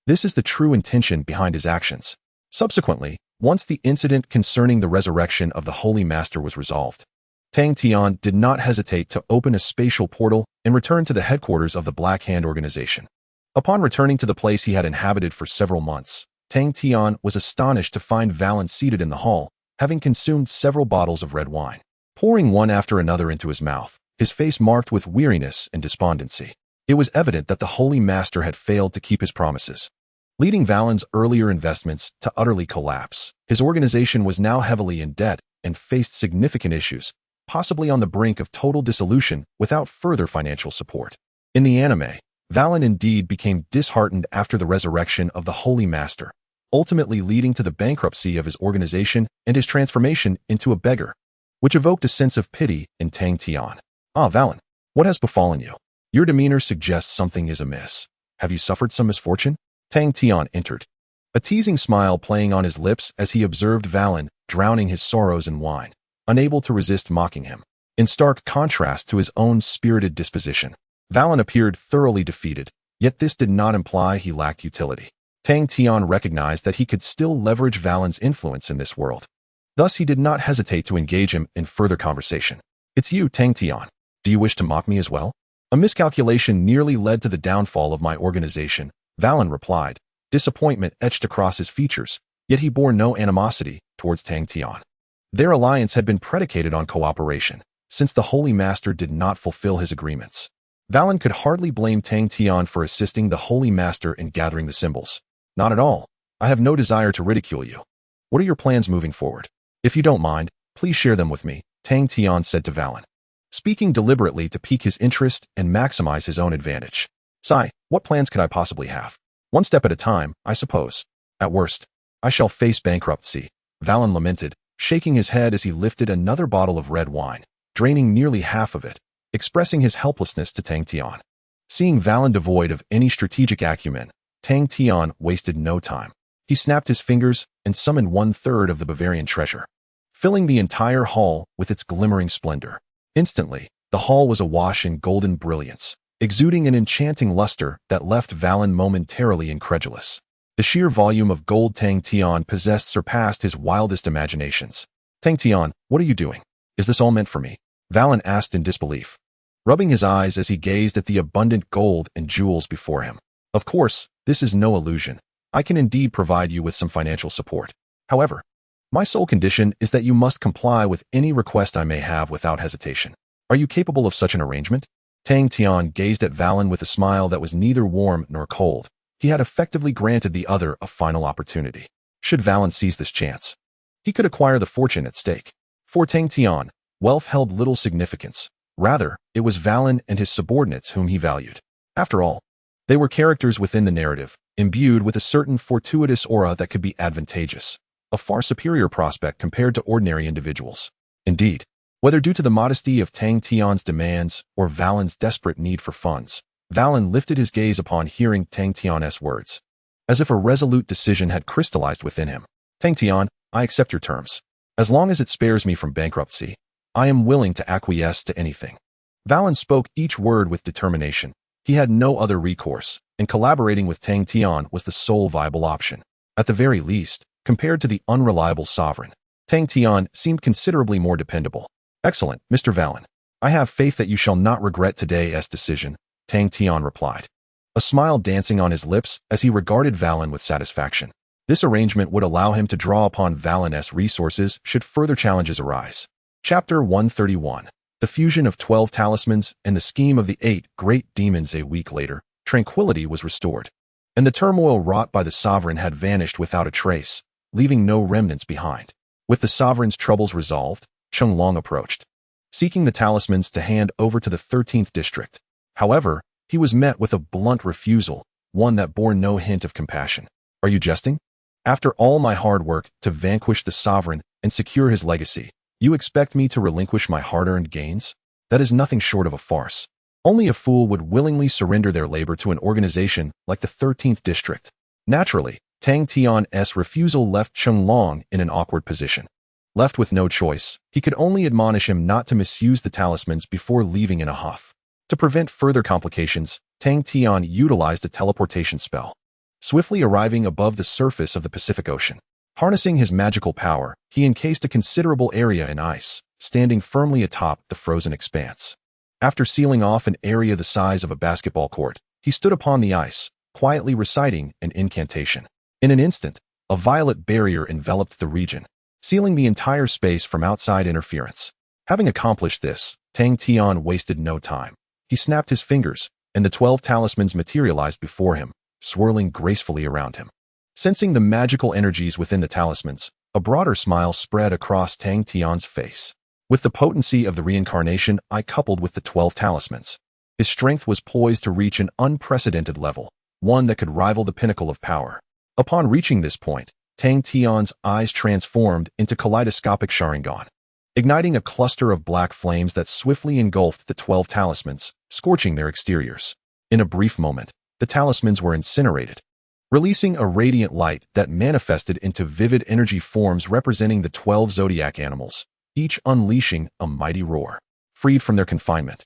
This is the true intention behind his actions. Subsequently, once the incident concerning the resurrection of the Holy Master was resolved, Tang Tian did not hesitate to open a spatial portal and return to the headquarters of the Black Hand organization. Upon returning to the place he had inhabited for several months, Tang Tian was astonished to find Valen seated in the hall, having consumed several bottles of red wine. Pouring one after another into his mouth, his face marked with weariness and despondency. It was evident that the Holy Master had failed to keep his promises, leading Valen's earlier investments to utterly collapse. His organization was now heavily in debt and faced significant issues, possibly on the brink of total dissolution without further financial support. In the anime, Valen indeed became disheartened after the resurrection of the Holy Master, ultimately leading to the bankruptcy of his organization and his transformation into a beggar, which evoked a sense of pity in Tang Tian. "Ah, Valen, what has befallen you? Your demeanor suggests something is amiss. Have you suffered some misfortune?" Tang Tian entered, a teasing smile playing on his lips as he observed Valen drowning his sorrows in wine, unable to resist mocking him. In stark contrast to his own spirited disposition, Valen appeared thoroughly defeated, yet this did not imply he lacked utility. Tang Tian recognized that he could still leverage Valen's influence in this world. Thus, he did not hesitate to engage him in further conversation. "It's you, Tang Tian. Do you wish to mock me as well? A miscalculation nearly led to the downfall of my organization," Valen replied, disappointment etched across his features, yet he bore no animosity towards Tang Tian. Their alliance had been predicated on cooperation, since the Holy Master did not fulfill his agreements. Valen could hardly blame Tang Tian for assisting the Holy Master in gathering the symbols. "Not at all. I have no desire to ridicule you. What are your plans moving forward? If you don't mind, please share them with me," Tang Tian said to Valen, speaking deliberately to pique his interest and maximize his own advantage. "Sigh, what plans could I possibly have? One step at a time, I suppose. At worst, I shall face bankruptcy," Valen lamented, shaking his head as he lifted another bottle of red wine, draining nearly half of it, expressing his helplessness to Tang Tian. Seeing Valen devoid of any strategic acumen, Tang Tian wasted no time. He snapped his fingers and summoned 1/3 of the Bavarian treasure, filling the entire hall with its glimmering splendor. Instantly, the hall was awash in golden brilliance, exuding an enchanting luster that left Valen momentarily incredulous. The sheer volume of gold Tang Tian possessed surpassed his wildest imaginations. "Tang Tian, what are you doing? Is this all meant for me?" Valen asked in disbelief, rubbing his eyes as he gazed at the abundant gold and jewels before him. "Of course, this is no illusion. I can indeed provide you with some financial support. However, my sole condition is that you must comply with any request I may have without hesitation. Are you capable of such an arrangement?" Tang Tian gazed at Valen with a smile that was neither warm nor cold. He had effectively granted the other a final opportunity. Should Valen seize this chance, he could acquire the fortune at stake. For Tang Tian, wealth held little significance. Rather, it was Valen and his subordinates whom he valued. After all, they were characters within the narrative, imbued with a certain fortuitous aura that could be advantageous, a far superior prospect compared to ordinary individuals. Indeed, whether due to the modesty of Tang Tian's demands or Valen's desperate need for funds, Valen lifted his gaze upon hearing Tang Tian's words, as if a resolute decision had crystallized within him. "Tang Tian, I accept your terms. As long as it spares me from bankruptcy, I am willing to acquiesce to anything." Valen spoke each word with determination. He had no other recourse, and collaborating with Tang Tian was the sole viable option. At the very least, compared to the unreliable sovereign, Tang Tian seemed considerably more dependable. "Excellent, Mr. Valen. I have faith that you shall not regret today's decision," Tang Tian replied, a smile dancing on his lips as he regarded Valen with satisfaction. This arrangement would allow him to draw upon Valen's resources should further challenges arise. Chapter 131. The fusion of 12 talismans and the scheme of the 8 great demons. A week later, tranquility was restored, and the turmoil wrought by the sovereign had vanished without a trace, leaving no remnants behind. With the sovereign's troubles resolved, Cheng Long approached, seeking the talismans to hand over to the 13th district. However, he was met with a blunt refusal, one that bore no hint of compassion. "Are you jesting? After all my hard work to vanquish the sovereign and secure his legacy, you expect me to relinquish my hard-earned gains? That is nothing short of a farce. Only a fool would willingly surrender their labor to an organization like the 13th district." Naturally, Tang Tian's refusal left Cheng Long in an awkward position. Left with no choice, he could only admonish him not to misuse the talismans before leaving in a huff. To prevent further complications, Tang Tian utilized a teleportation spell, swiftly arriving above the surface of the Pacific Ocean. Harnessing his magical power, he encased a considerable area in ice, standing firmly atop the frozen expanse. After sealing off an area the size of a basketball court, he stood upon the ice, quietly reciting an incantation. In an instant, a violet barrier enveloped the region, sealing the entire space from outside interference. Having accomplished this, Tang Tian wasted no time. He snapped his fingers, and the 12 talismans materialized before him, swirling gracefully around him. Sensing the magical energies within the talismans, a broader smile spread across Tang Tian's face. With the potency of the reincarnation I coupled with the 12 talismans, his strength was poised to reach an unprecedented level, one that could rival the pinnacle of power. Upon reaching this point, Tang Tian's eyes transformed into kaleidoscopic Sharingan, igniting a cluster of black flames that swiftly engulfed the 12 talismans, scorching their exteriors. In a brief moment, the talismans were incinerated, releasing a radiant light that manifested into vivid energy forms representing the 12 zodiac animals, each unleashing a mighty roar. Freed from their confinement,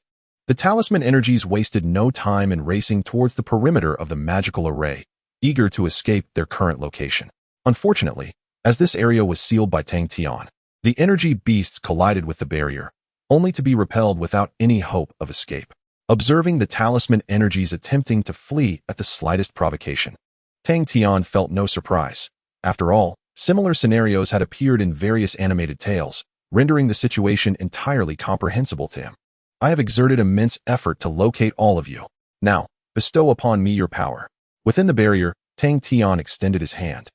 the talisman energies wasted no time in racing towards the perimeter of the magical array, eager to escape their current location. Unfortunately, as this area was sealed by Tang Tian, the energy beasts collided with the barrier, only to be repelled without any hope of escape. Observing the talisman energies attempting to flee at the slightest provocation, Tang Tian felt no surprise. After all, similar scenarios had appeared in various animated tales, rendering the situation entirely comprehensible to him. I have exerted immense effort to locate all of you. Now, bestow upon me your power. Within the barrier, Tang Tian extended his hand,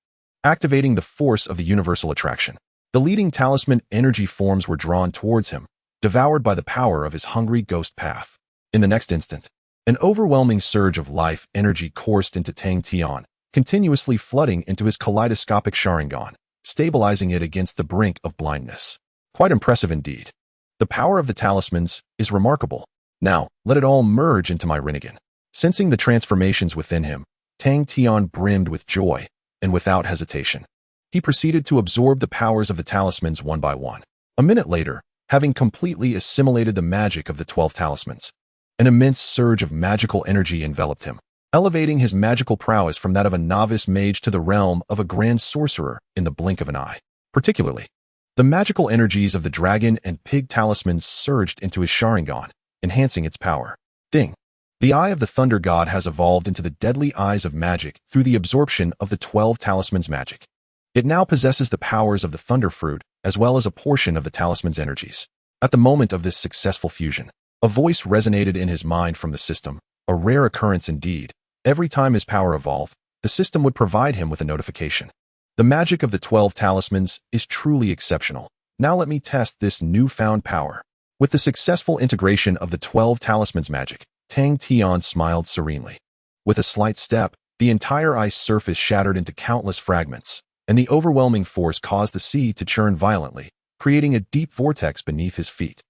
activating the force of the universal attraction. The leading talisman energy forms were drawn towards him, devoured by the power of his hungry ghost path. In the next instant, an overwhelming surge of life energy coursed into Tang Tian, continuously flooding into his kaleidoscopic Sharingan, stabilizing it against the brink of blindness. Quite impressive indeed. The power of the talismans is remarkable. Now, let it all merge into my Rinnegan. Sensing the transformations within him, Tang Tian brimmed with joy, and without hesitation, he proceeded to absorb the powers of the talismans one by one. A minute later, having completely assimilated the magic of the 12 talismans, an immense surge of magical energy enveloped him, elevating his magical prowess from that of a novice mage to the realm of a grand sorcerer in the blink of an eye. Particularly, the magical energies of the dragon and pig talismans surged into his Sharingan, enhancing its power. Ding! The eye of the thunder god has evolved into the deadly eyes of magic through the absorption of the 12 talismans' magic. It now possesses the powers of the thunder fruit, as well as a portion of the talisman's energies. At the moment of this successful fusion, a voice resonated in his mind from the system, a rare occurrence indeed. Every time his power evolved, the system would provide him with a notification. The magic of the 12 talismans is truly exceptional. Now let me test this newfound power. With the successful integration of the 12 talismans' magic, Tang Tian smiled serenely. With a slight step, the entire ice surface shattered into countless fragments, and the overwhelming force caused the sea to churn violently, creating a deep vortex beneath his feet.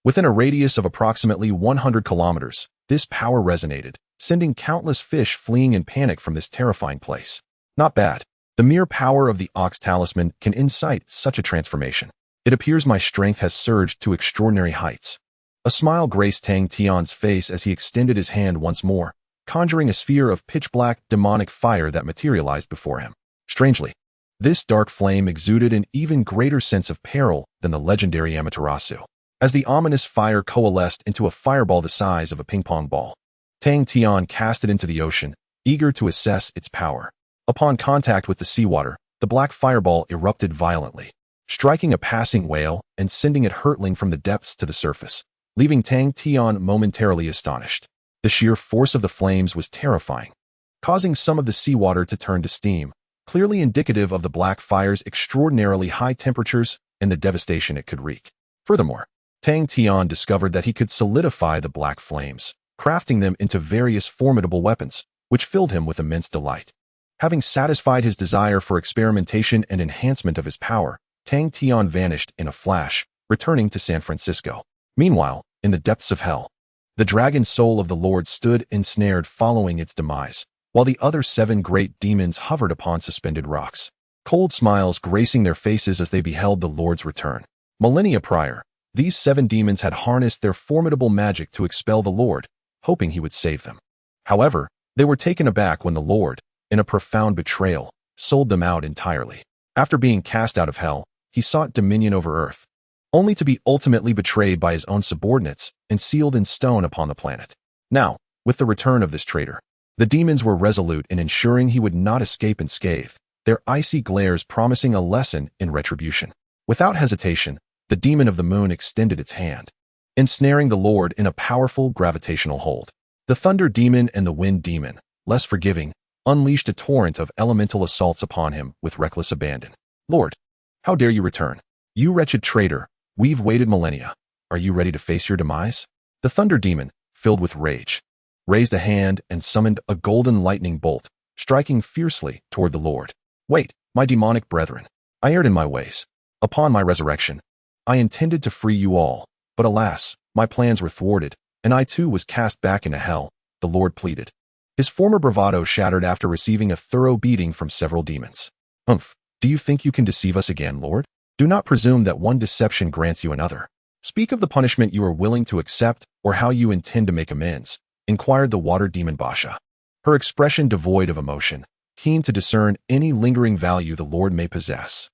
Within a radius of approximately 100 kilometers, this power resonated, sending countless fish fleeing in panic from this terrifying place. Not bad. The mere power of the Ox Talisman can incite such a transformation. It appears my strength has surged to extraordinary heights. A smile graced Tang Tian's face as he extended his hand once more, conjuring a sphere of pitch-black, demonic fire that materialized before him. Strangely, this dark flame exuded an even greater sense of peril than the legendary Amaterasu. As the ominous fire coalesced into a fireball the size of a ping-pong ball, Tang Tian cast it into the ocean, eager to assess its power. Upon contact with the seawater, the black fireball erupted violently, striking a passing whale and sending it hurtling from the depths to the surface, leaving Tang Tian momentarily astonished. The sheer force of the flames was terrifying, causing some of the seawater to turn to steam, clearly indicative of the black fire's extraordinarily high temperatures and the devastation it could wreak. Furthermore, Tang Tian discovered that he could solidify the black flames, crafting them into various formidable weapons, which filled him with immense delight. Having satisfied his desire for experimentation and enhancement of his power, Tang Tian vanished in a flash, returning to San Francisco. Meanwhile, in the depths of hell, the dragon soul of the Lord stood ensnared following its demise, while the other 7 great demons hovered upon suspended rocks, cold smiles gracing their faces as they beheld the Lord's return. Millennia prior, these 7 demons had harnessed their formidable magic to expel the Lord, hoping he would save them. However, they were taken aback when the Lord, in a profound betrayal, sold them out entirely. After being cast out of hell, he sought dominion over earth, only to be ultimately betrayed by his own subordinates and sealed in stone upon the planet. Now, with the return of this traitor, the demons were resolute in ensuring he would not escape unscathed, their icy glares promising a lesson in retribution. Without hesitation, the demon of the moon extended its hand, ensnaring the Lord in a powerful gravitational hold. The Thunder Demon and the Wind Demon, less forgiving, unleashed a torrent of elemental assaults upon him with reckless abandon. Lord, how dare you return? You wretched traitor, we've waited millennia. Are you ready to face your demise? The Thunder Demon, filled with rage, raised a hand and summoned a golden lightning bolt, striking fiercely toward the Lord. Wait, my demonic brethren, I erred in my ways. Upon my resurrection, I intended to free you all, but alas, my plans were thwarted, and I too was cast back into hell, the Lord pleaded. His former bravado shattered after receiving a thorough beating from several demons. Humph, do you think you can deceive us again, Lord? Do not presume that one deception grants you another. Speak of the punishment you are willing to accept or how you intend to make amends, inquired the water demon Basha, her expression devoid of emotion, keen to discern any lingering value the Lord may possess.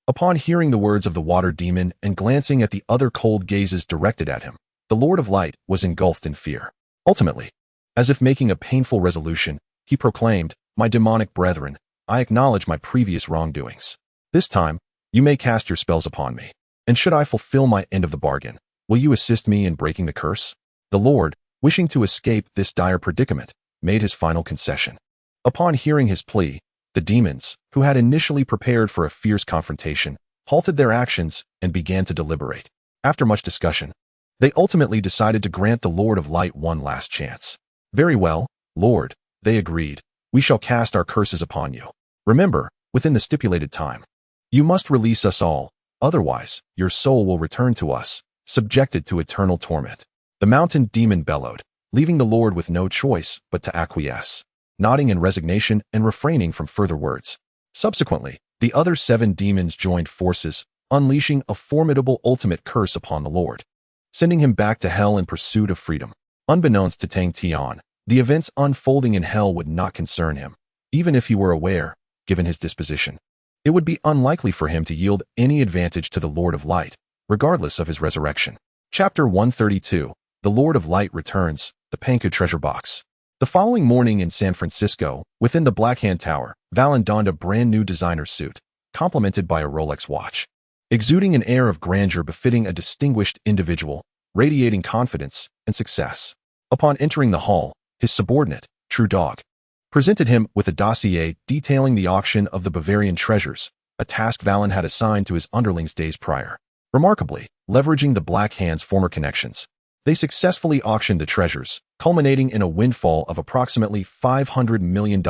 Upon hearing the words of the water demon and glancing at the other cold gazes directed at him, the Lord of Light was engulfed in fear. Ultimately, as if making a painful resolution, he proclaimed, "My demonic brethren, I acknowledge my previous wrongdoings. This time, you may cast your spells upon me, and should I fulfill my end of the bargain, will you assist me in breaking the curse?" The Lord, wishing to escape this dire predicament, made his final concession. Upon hearing his plea, the demons, who had initially prepared for a fierce confrontation, halted their actions and began to deliberate. After much discussion, they ultimately decided to grant the Lord of Light one last chance. "Very well, Lord," they agreed, "we shall cast our curses upon you. Remember, within the stipulated time, you must release us all, otherwise your soul will return to us, subjected to eternal torment." The mountain demon bellowed, leaving the Lord with no choice but to acquiesce, nodding in resignation and refraining from further words. Subsequently, the other 7 demons joined forces, unleashing a formidable ultimate curse upon the Lord, sending him back to hell in pursuit of freedom. Unbeknownst to Tang Tian, the events unfolding in hell would not concern him, even if he were aware, given his disposition. It would be unlikely for him to yield any advantage to the Lord of Light, regardless of his resurrection. Chapter 132, The Lord of Light Returns, the Panku Treasure Box. The following morning in San Francisco, within the Blackhand Tower, Valen donned a brand new designer suit, complemented by a Rolex watch, exuding an air of grandeur befitting a distinguished individual, radiating confidence and success. Upon entering the hall, his subordinate, True Dog, presented him with a dossier detailing the auction of the Bavarian treasures, a task Valen had assigned to his underlings days prior. Remarkably, leveraging the Black Hand's former connections, they successfully auctioned the treasures, culminating in a windfall of approximately $500 million,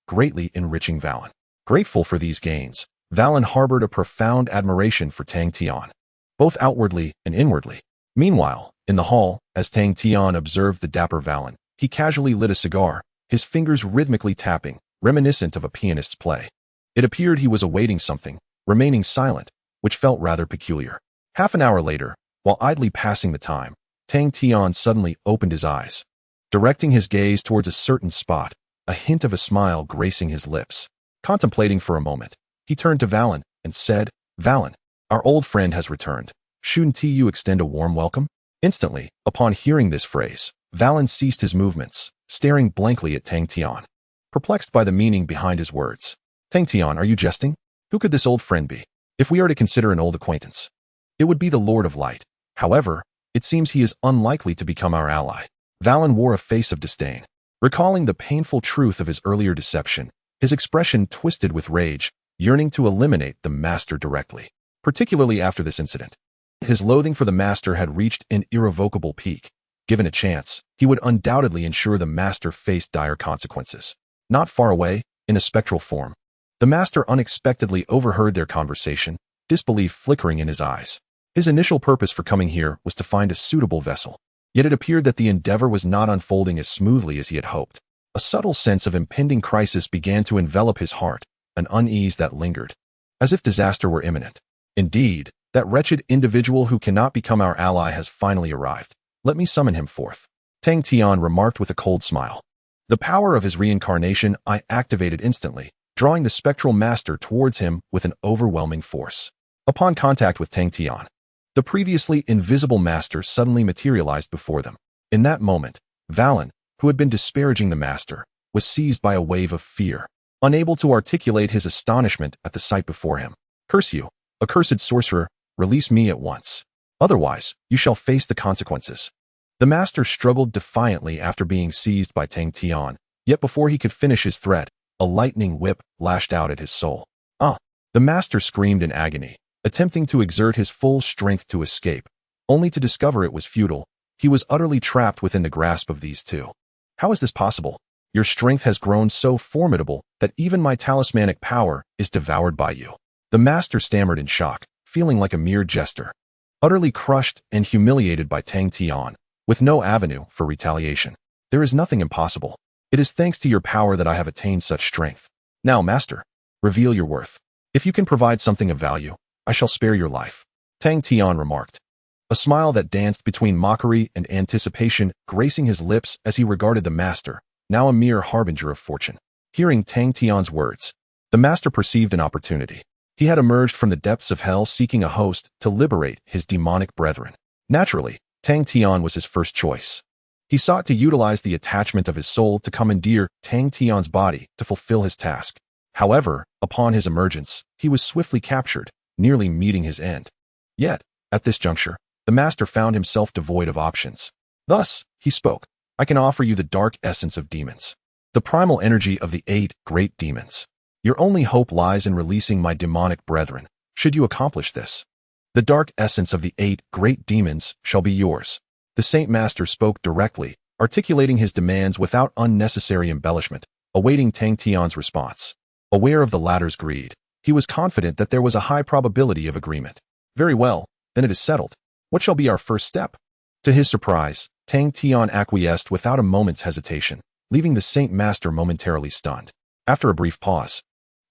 greatly enriching Valen. Grateful for these gains, Valen harbored a profound admiration for Tang Tian, both outwardly and inwardly. Meanwhile, in the hall, as Tang Tian observed the dapper Valen, he casually lit a cigar, his fingers rhythmically tapping, reminiscent of a pianist's play. It appeared he was awaiting something, remaining silent, which felt rather peculiar. Half an hour later, while idly passing the time, Tang Tian suddenly opened his eyes, directing his gaze towards a certain spot, a hint of a smile gracing his lips. Contemplating for a moment, he turned to Valen and said, "Valen, our old friend has returned. Shouldn't you extend a warm welcome?" Instantly, upon hearing this phrase, Valen ceased his movements, staring blankly at Tang Tian, perplexed by the meaning behind his words. "Tang Tian, are you jesting? Who could this old friend be? If we are to consider an old acquaintance, it would be the Lord of Light. However, it seems he is unlikely to become our ally." Valen wore a face of disdain. Recalling the painful truth of his earlier deception, his expression twisted with rage, yearning to eliminate the master directly, particularly after this incident. His loathing for the master had reached an irrevocable peak. Given a chance, he would undoubtedly ensure the master faced dire consequences. Not far away, in a spectral form, the master unexpectedly overheard their conversation, disbelief flickering in his eyes. His initial purpose for coming here was to find a suitable vessel, yet it appeared that the endeavor was not unfolding as smoothly as he had hoped. A subtle sense of impending crisis began to envelop his heart, an unease that lingered, as if disaster were imminent. Indeed, that wretched individual who cannot become our ally has finally arrived. Let me summon him forth. Tang Tian remarked with a cold smile. The power of his reincarnation I activated instantly, drawing the spectral master towards him with an overwhelming force. Upon contact with Tang Tian, the previously invisible master suddenly materialized before them. In that moment, Valen, who had been disparaging the master, was seized by a wave of fear, unable to articulate his astonishment at the sight before him. "Curse you, accursed sorcerer, release me at once. Otherwise, you shall face the consequences." The master struggled defiantly after being seized by Tang Tian, yet before he could finish his threat, a lightning whip lashed out at his soul. Ah! The master screamed in agony, attempting to exert his full strength to escape, only to discover it was futile. He was utterly trapped within the grasp of these two. How is this possible? Your strength has grown so formidable that even my talismanic power is devoured by you. The master stammered in shock, feeling like a mere jester. Utterly crushed and humiliated by Tang Tian, with no avenue for retaliation. There is nothing impossible. It is thanks to your power that I have attained such strength. Now, master, reveal your worth. If you can provide something of value, I shall spare your life. Tang Tian remarked, a smile that danced between mockery and anticipation gracing his lips as he regarded the master, now a mere harbinger of fortune. Hearing Tang Tian's words, the master perceived an opportunity. He had emerged from the depths of hell seeking a host to liberate his demonic brethren. Naturally, Tang Tian was his first choice. He sought to utilize the attachment of his soul to commandeer Tang Tian's body to fulfill his task. However, upon his emergence, he was swiftly captured, nearly meeting his end. Yet, at this juncture, the master found himself devoid of options. Thus, he spoke, I can offer you the dark essence of demons, the primal energy of the 8 great demons. Your only hope lies in releasing my demonic brethren, should you accomplish this. The dark essence of the 8 great demons shall be yours. The Saint Master spoke directly, articulating his demands without unnecessary embellishment, awaiting Tang Tian's response. Aware of the latter's greed, he was confident that there was a high probability of agreement. Very well, then it is settled. What shall be our first step? To his surprise, Tang Tian acquiesced without a moment's hesitation, leaving the Saint Master momentarily stunned. After a brief pause,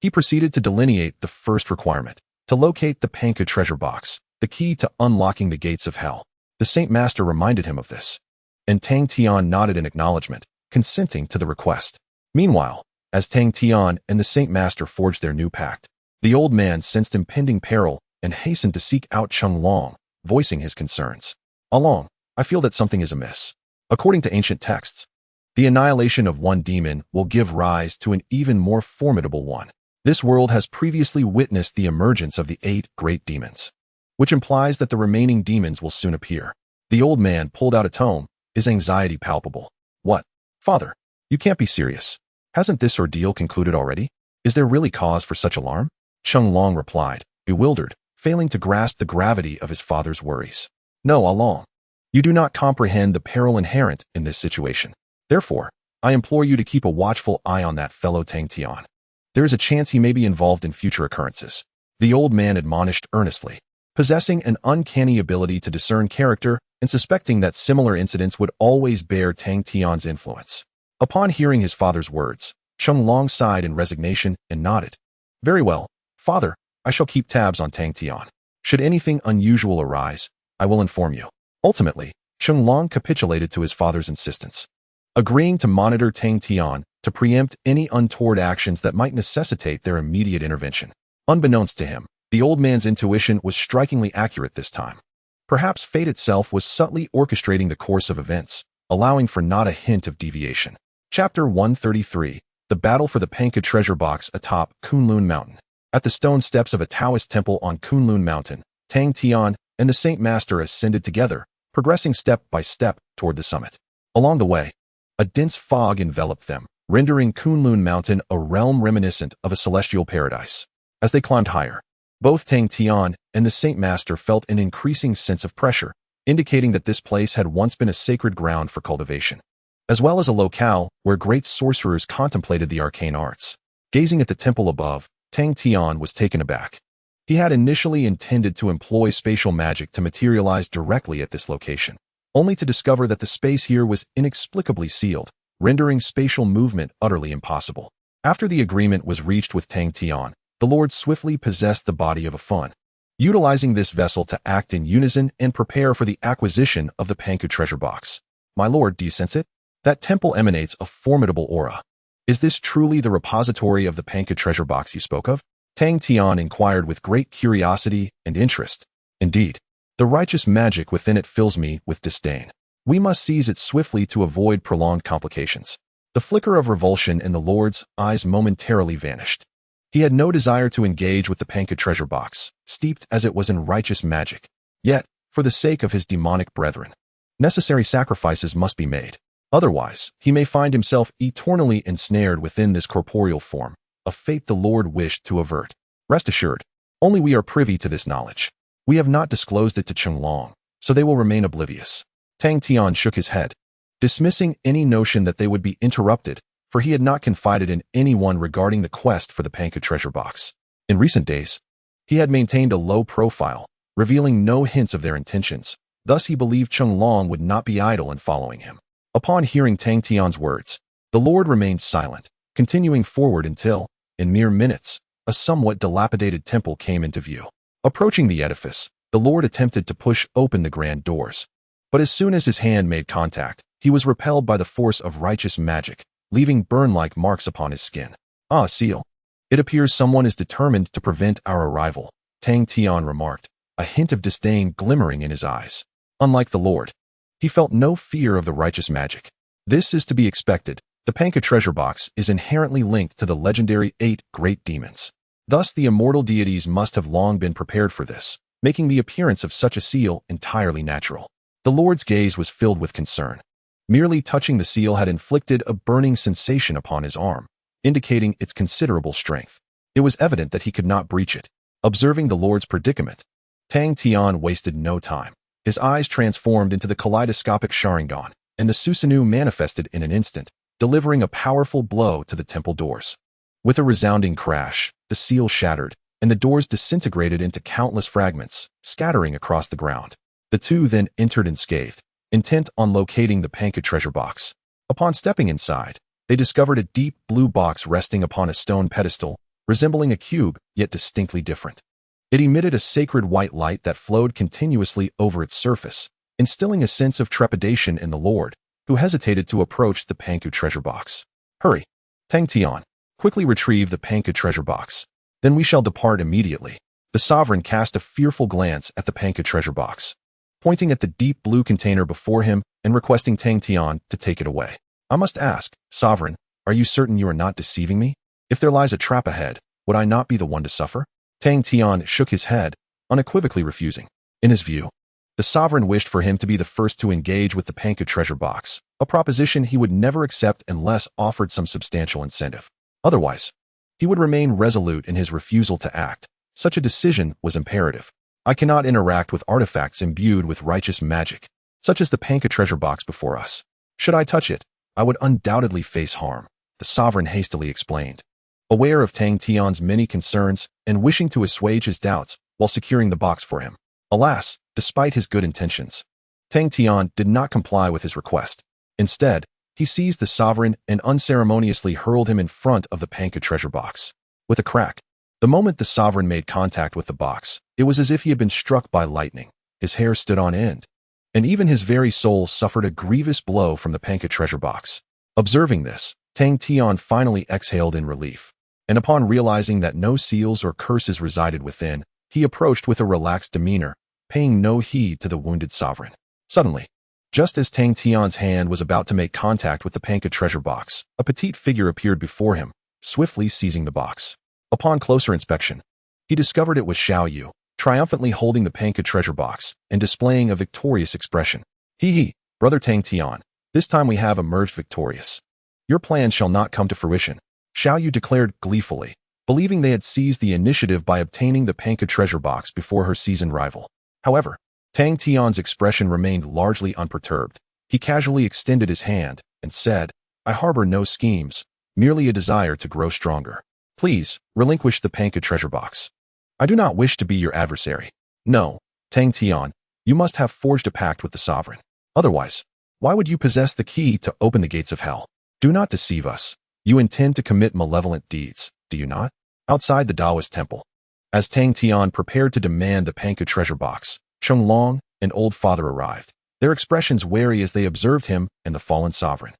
he proceeded to delineate the first requirement, to locate the Panka treasure box, the key to unlocking the gates of hell. The Saint Master reminded him of this, and Tang Tian nodded in acknowledgement, consenting to the request. Meanwhile, as Tang Tian and the Saint Master forged their new pact, the old man sensed impending peril and hastened to seek out Chung Long, voicing his concerns. Along, I feel that something is amiss. According to ancient texts, the annihilation of one demon will give rise to an even more formidable one. This world has previously witnessed the emergence of the 8 great demons, which implies that the remaining demons will soon appear. The old man pulled out a tome, his anxiety palpable. What? Father, you can't be serious. Hasn't this ordeal concluded already? Is there really cause for such alarm? Chung Long replied, bewildered, failing to grasp the gravity of his father's worries. No, Along. You do not comprehend the peril inherent in this situation. Therefore, I implore you to keep a watchful eye on that fellow Tang Tian. There is a chance he may be involved in future occurrences. The old man admonished earnestly, possessing an uncanny ability to discern character and suspecting that similar incidents would always bear Tang Tian's influence. Upon hearing his father's words, Chung Long sighed in resignation and nodded. Very well, father, I shall keep tabs on Tang Tian. Should anything unusual arise, I will inform you. Ultimately, Chung Long capitulated to his father's insistence, agreeing to monitor Tang Tian to preempt any untoward actions that might necessitate their immediate intervention. Unbeknownst to him, the old man's intuition was strikingly accurate this time. Perhaps fate itself was subtly orchestrating the course of events, allowing for not a hint of deviation. Chapter 133, The Battle for the Panka Treasure Box atop Kunlun Mountain. At the stone steps of a Taoist temple on Kunlun Mountain, Tang Tian and the Saint Master ascended together, progressing step by step toward the summit. Along the way, a dense fog enveloped them, rendering Kunlun Mountain a realm reminiscent of a celestial paradise. As they climbed higher, both Tang Tian and the Saint Master felt an increasing sense of pressure, indicating that this place had once been a sacred ground for cultivation, as well as a locale where great sorcerers contemplated the arcane arts. Gazing at the temple above, Tang Tian was taken aback. He had initially intended to employ spatial magic to materialize directly at this location, only to discover that the space here was inexplicably sealed, rendering spatial movement utterly impossible. After the agreement was reached with Tang Tian, the Lord swiftly possessed the body of a Fun, utilizing this vessel to act in unison and prepare for the acquisition of the Panka treasure box. My lord, do you sense it? That temple emanates a formidable aura. Is this truly the repository of the Panka treasure box you spoke of? Tang Tian inquired with great curiosity and interest. Indeed, the righteous magic within it fills me with disdain. We must seize it swiftly to avoid prolonged complications. The flicker of revulsion in the Lord's eyes momentarily vanished. He had no desire to engage with the Panka treasure box, steeped as it was in righteous magic. Yet, for the sake of his demonic brethren, Necessary sacrifices must be made. Otherwise, he may find himself eternally ensnared within this corporeal form, a fate the Lord wished to avert. Rest assured, only we are privy to this knowledge. We have not disclosed it to Chenglong, so they will remain oblivious. Tang Tian shook his head, dismissing any notion that they would be interrupted, for he had not confided in anyone regarding the quest for the Panka treasure box. In recent days, he had maintained a low profile, revealing no hints of their intentions. Thus he believed Chenglong would not be idle in following him. Upon hearing Tang Tian's words, the Lord remained silent, continuing forward until, in mere minutes, a somewhat dilapidated temple came into view. Approaching the edifice, the Lord attempted to push open the grand doors. But as soon as his hand made contact, he was repelled by the force of righteous magic, leaving burn-like marks upon his skin. Ah, seal. It appears someone is determined to prevent our arrival, Tang Tian remarked, a hint of disdain glimmering in his eyes. Unlike the Lord, he felt no fear of the righteous magic. This is to be expected. The Panka treasure box is inherently linked to the legendary 8 great demons. Thus the immortal deities must have long been prepared for this, making the appearance of such a seal entirely natural. The Lord's gaze was filled with concern. Merely touching the seal had inflicted a burning sensation upon his arm, indicating its considerable strength. It was evident that he could not breach it. Observing the Lord's predicament, Tang Tian wasted no time. His eyes transformed into the kaleidoscopic Sharingan, and the Susanoo manifested in an instant, delivering a powerful blow to the temple doors. With a resounding crash, the seal shattered, and the doors disintegrated into countless fragments, scattering across the ground. The two then entered unscathed, intent on locating the Panka treasure box. Upon stepping inside, they discovered a deep blue box resting upon a stone pedestal, resembling a cube, yet distinctly different. It emitted a sacred white light that flowed continuously over its surface, instilling a sense of trepidation in the Lord, who hesitated to approach the Panka treasure box. Hurry, Tang Tian. Quickly retrieve the Panka treasure box. Then we shall depart immediately. The sovereign cast a fearful glance at the Panka treasure box, pointing at the deep blue container before him and requesting Tang Tian to take it away. I must ask, Sovereign, are you certain you are not deceiving me? If there lies a trap ahead, would I not be the one to suffer? Tang Tian shook his head, unequivocally refusing. In his view, the sovereign wished for him to be the first to engage with the Panka treasure box, a proposition he would never accept unless offered some substantial incentive. Otherwise, he would remain resolute in his refusal to act. Such a decision was imperative. I cannot interact with artifacts imbued with righteous magic, such as the Panka treasure box before us. Should I touch it, I would undoubtedly face harm, the sovereign hastily explained. Aware of Tang Tian's many concerns and wishing to assuage his doubts while securing the box for him. Alas, despite his good intentions, Tang Tian did not comply with his request. Instead, he seized the sovereign and unceremoniously hurled him in front of the Panka treasure box. With a crack, the moment the sovereign made contact with the box, it was as if he had been struck by lightning. His hair stood on end, and even his very soul suffered a grievous blow from the Panka treasure box. Observing this, Tang Tian finally exhaled in relief, and upon realizing that no seals or curses resided within, he approached with a relaxed demeanor, paying no heed to the wounded sovereign. Suddenly, just as Tang Tian's hand was about to make contact with the Panka treasure box, a petite figure appeared before him, swiftly seizing the box. Upon closer inspection, he discovered it was Xiao Yu, triumphantly holding the Panka treasure box and displaying a victorious expression. He, brother Tang Tian, this time we have emerged victorious. Your plans shall not come to fruition, Xiao Yu declared gleefully, believing they had seized the initiative by obtaining the Panka treasure box before her seasoned rival. However, Tang Tian's expression remained largely unperturbed. He casually extended his hand and said, I harbor no schemes, merely a desire to grow stronger. Please, relinquish the Panka treasure box. I do not wish to be your adversary. No, Tang Tian, you must have forged a pact with the sovereign. Otherwise, why would you possess the key to open the gates of hell? Do not deceive us. You intend to commit malevolent deeds, do you not? Outside the Taoist temple, as Tang Tian prepared to demand the Panka treasure box, Chenglong and Old Father arrived, their expressions wary as they observed him and the fallen sovereign.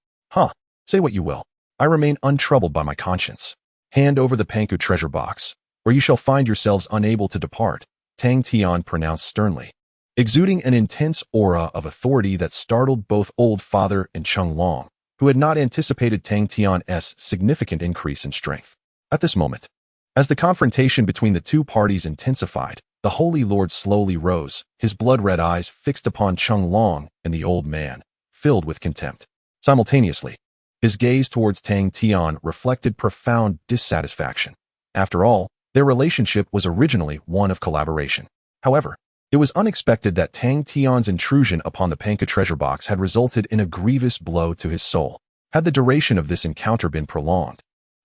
Say what you will. I remain untroubled by my conscience. Hand over the Panka treasure box, or you shall find yourselves unable to depart, Tang Tian pronounced sternly, exuding an intense aura of authority that startled both Old Father and Chenglong, who had not anticipated Tang Tian's significant increase in strength. At this moment, as the confrontation between the two parties intensified, The Holy Lord slowly rose, his blood-red eyes fixed upon Chung Long and the old man, filled with contempt. Simultaneously, his gaze towards Tang Tian reflected profound dissatisfaction. After all, their relationship was originally one of collaboration. However, it was unexpected that Tang Tian's intrusion upon the Panka treasure box had resulted in a grievous blow to his soul. Had the duration of this encounter been prolonged,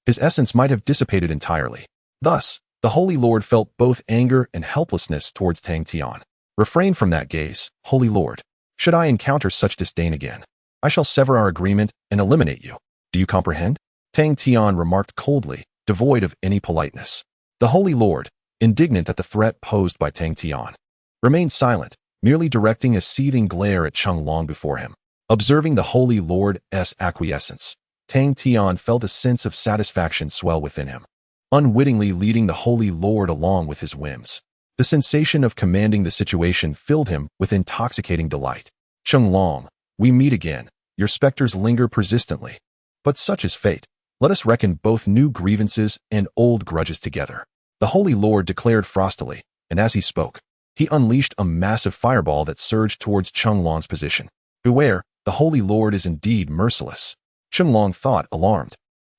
his essence might have dissipated entirely. Thus, the Holy Lord felt both anger and helplessness towards Tang Tian. Refrain from that gaze, Holy Lord. Should I encounter such disdain again, I shall sever our agreement and eliminate you. Do you comprehend? Tang Tian remarked coldly, devoid of any politeness. The Holy Lord, indignant at the threat posed by Tang Tian, remained silent, merely directing a seething glare at Chung Long before him. Observing the Holy Lord's acquiescence, Tang Tian felt a sense of satisfaction swell within him, unwittingly leading the Holy Lord along with his whims. The sensation of commanding the situation filled him with intoxicating delight. Chung Long, we meet again. Your specters linger persistently. But such is fate. Let us reckon both new grievances and old grudges together. The Holy Lord declared frostily, and as he spoke, he unleashed a massive fireball that surged towards Chung Long's position. Beware, the Holy Lord is indeed merciless. Chung Long thought, alarmed,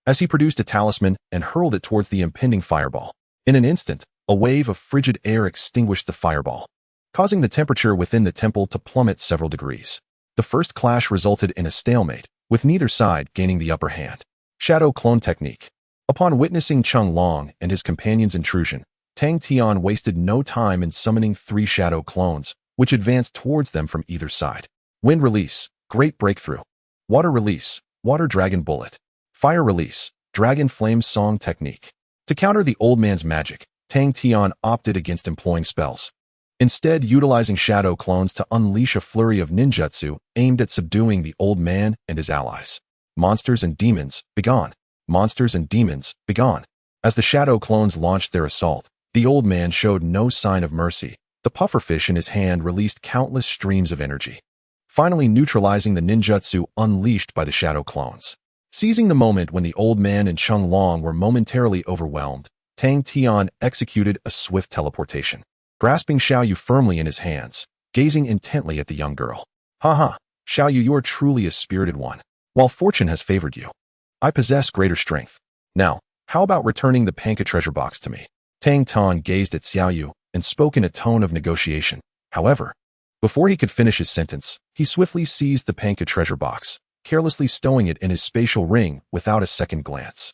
as he produced a talisman and hurled it towards the impending fireball. In an instant, a wave of frigid air extinguished the fireball, causing the temperature within the temple to plummet several degrees. The first clash resulted in a stalemate, with neither side gaining the upper hand. Shadow Clone Technique. Upon witnessing Chung Long and his companion's intrusion, Tang Tian wasted no time in summoning 3 shadow clones, which advanced towards them from either side. Wind Release, Great Breakthrough. Water Release, Water Dragon Bullet. Fire Release, Dragon Flame Song Technique. To counter the old man's magic, Tang Tian opted against employing spells, instead utilizing shadow clones to unleash a flurry of ninjutsu aimed at subduing the old man and his allies. Monsters and demons, begone. Monsters and demons, begone. As the shadow clones launched their assault, the old man showed no sign of mercy. The pufferfish in his hand released countless streams of energy, finally neutralizing the ninjutsu unleashed by the shadow clones. Seizing the moment when the old man and Chung Long were momentarily overwhelmed, Tang Tian executed a swift teleportation, grasping Xiaoyu firmly in his hands, gazing intently at the young girl. Ha, Xiaoyu, you are truly a spirited one. While fortune has favored you, I possess greater strength. Now, how about returning the Panka treasure box to me? Tang Tian gazed at Xiaoyu and spoke in a tone of negotiation. However, before he could finish his sentence, he swiftly seized the Panka treasure box, carelessly stowing it in his spatial ring without a second glance.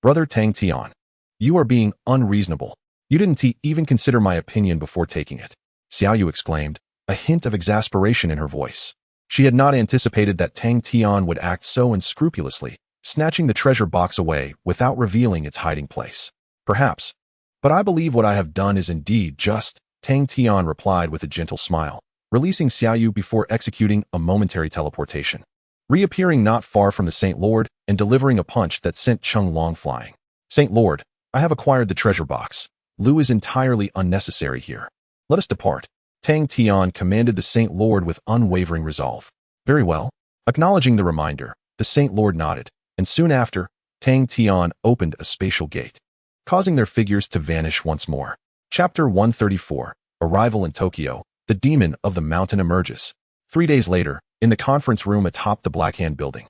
Brother Tang Tian, you are being unreasonable. You didn't even consider my opinion before taking it, Xiaoyu exclaimed, a hint of exasperation in her voice. She had not anticipated that Tang Tian would act so unscrupulously, snatching the treasure box away without revealing its hiding place. Perhaps, but I believe what I have done is indeed just, Tang Tian replied with a gentle smile, releasing Xiaoyu before executing a momentary teleportation, reappearing not far from the Saint Lord and delivering a punch that sent Chung Long flying. Saint Lord, I have acquired the treasure box. Lu is entirely unnecessary here. Let us depart. Tang Tian commanded the Saint Lord with unwavering resolve. Very well. Acknowledging the reminder, the Saint Lord nodded, and soon after, Tang Tian opened a spatial gate, causing their figures to vanish once more. Chapter 134, Arrival in Tokyo, the Demon of the Mountain emerges. 3 days later, in the conference room atop the Blackhand building,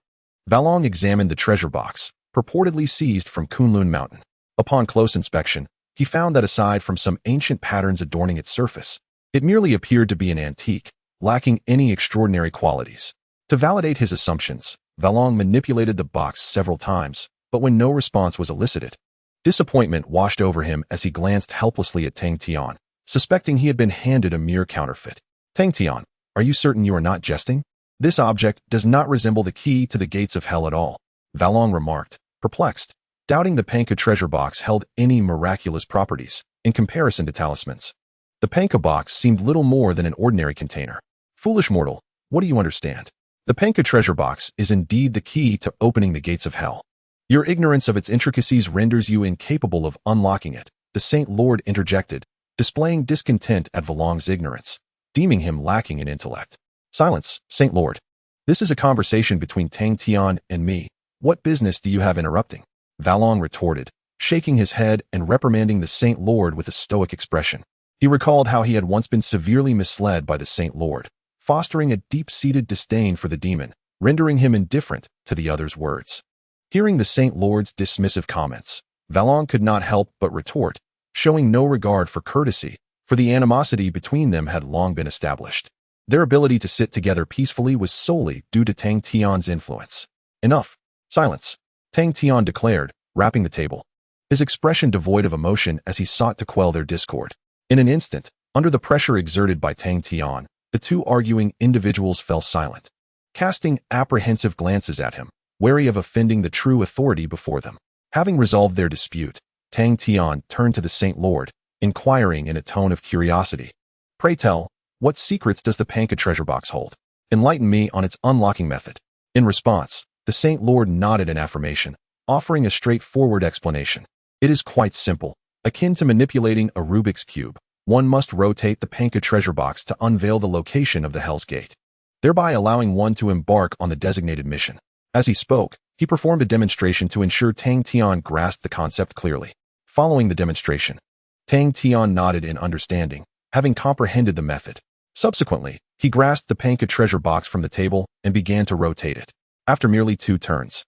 Valong examined the treasure box, purportedly seized from Kunlun Mountain. Upon close inspection, he found that aside from some ancient patterns adorning its surface, it merely appeared to be an antique, lacking any extraordinary qualities. To validate his assumptions, Valong manipulated the box several times, but when no response was elicited, disappointment washed over him as he glanced helplessly at Tang Tian, suspecting he had been handed a mere counterfeit. Tang Tian, are you certain you are not jesting? This object does not resemble the key to the gates of hell at all, Valong remarked, perplexed, doubting the Panka treasure box held any miraculous properties in comparison to talismans. The Panka box seemed little more than an ordinary container. Foolish mortal, what do you understand? The Panka treasure box is indeed the key to opening the gates of hell. Your ignorance of its intricacies renders you incapable of unlocking it, the Saint Lord interjected, displaying discontent at Valong's ignorance, deeming him lacking in intellect. Silence, Saint Lord. This is a conversation between Tang Tian and me. What business do you have interrupting? Valong retorted, shaking his head and reprimanding the Saint Lord with a stoic expression. He recalled how he had once been severely misled by the Saint Lord, fostering a deep-seated disdain for the demon, rendering him indifferent to the other's words. Hearing the Saint Lord's dismissive comments, Valon could not help but retort, showing no regard for courtesy, for the animosity between them had long been established. Their ability to sit together peacefully was solely due to Tang Tian's influence. Enough. Silence, Tang Tian declared, rapping the table, his expression devoid of emotion as he sought to quell their discord. In an instant, under the pressure exerted by Tang Tian, the two arguing individuals fell silent, casting apprehensive glances at him, wary of offending the true authority before them. Having resolved their dispute, Tang Tian turned to the Saint Lord, inquiring in a tone of curiosity. Pray tell, what secrets does the Panka treasure box hold? Enlighten me on its unlocking method. In response, the Saint Lord nodded in affirmation, offering a straightforward explanation. It is quite simple. Akin to manipulating a Rubik's Cube, one must rotate the Panka treasure box to unveil the location of the Hell's Gate, thereby allowing one to embark on the designated mission. As he spoke, he performed a demonstration to ensure Tang Tian grasped the concept clearly. Following the demonstration, Tang Tian nodded in understanding, having comprehended the method. Subsequently, he grasped the Panka treasure box from the table and began to rotate it. After merely 2 turns,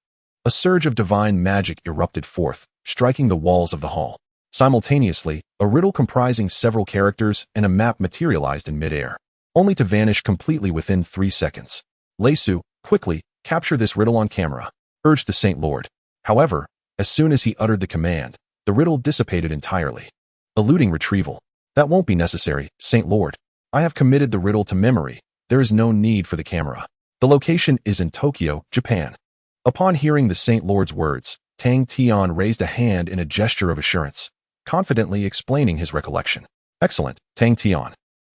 a surge of divine magic erupted forth, striking the walls of the hall. Simultaneously, a riddle comprising several characters and a map materialized in midair, only to vanish completely within 3 seconds. Leisu, quickly, capture this riddle on camera, urged the Saint Lord. However, as soon as he uttered the command, the riddle dissipated entirely. Eluding retrieval. That won't be necessary, Saint Lord. I have committed the riddle to memory. There is no need for the camera. The location is in Tokyo, Japan. Upon hearing the Saint Lord's words, Tang Tian raised a hand in a gesture of assurance, confidently explaining his recollection. Excellent, Tang Tian.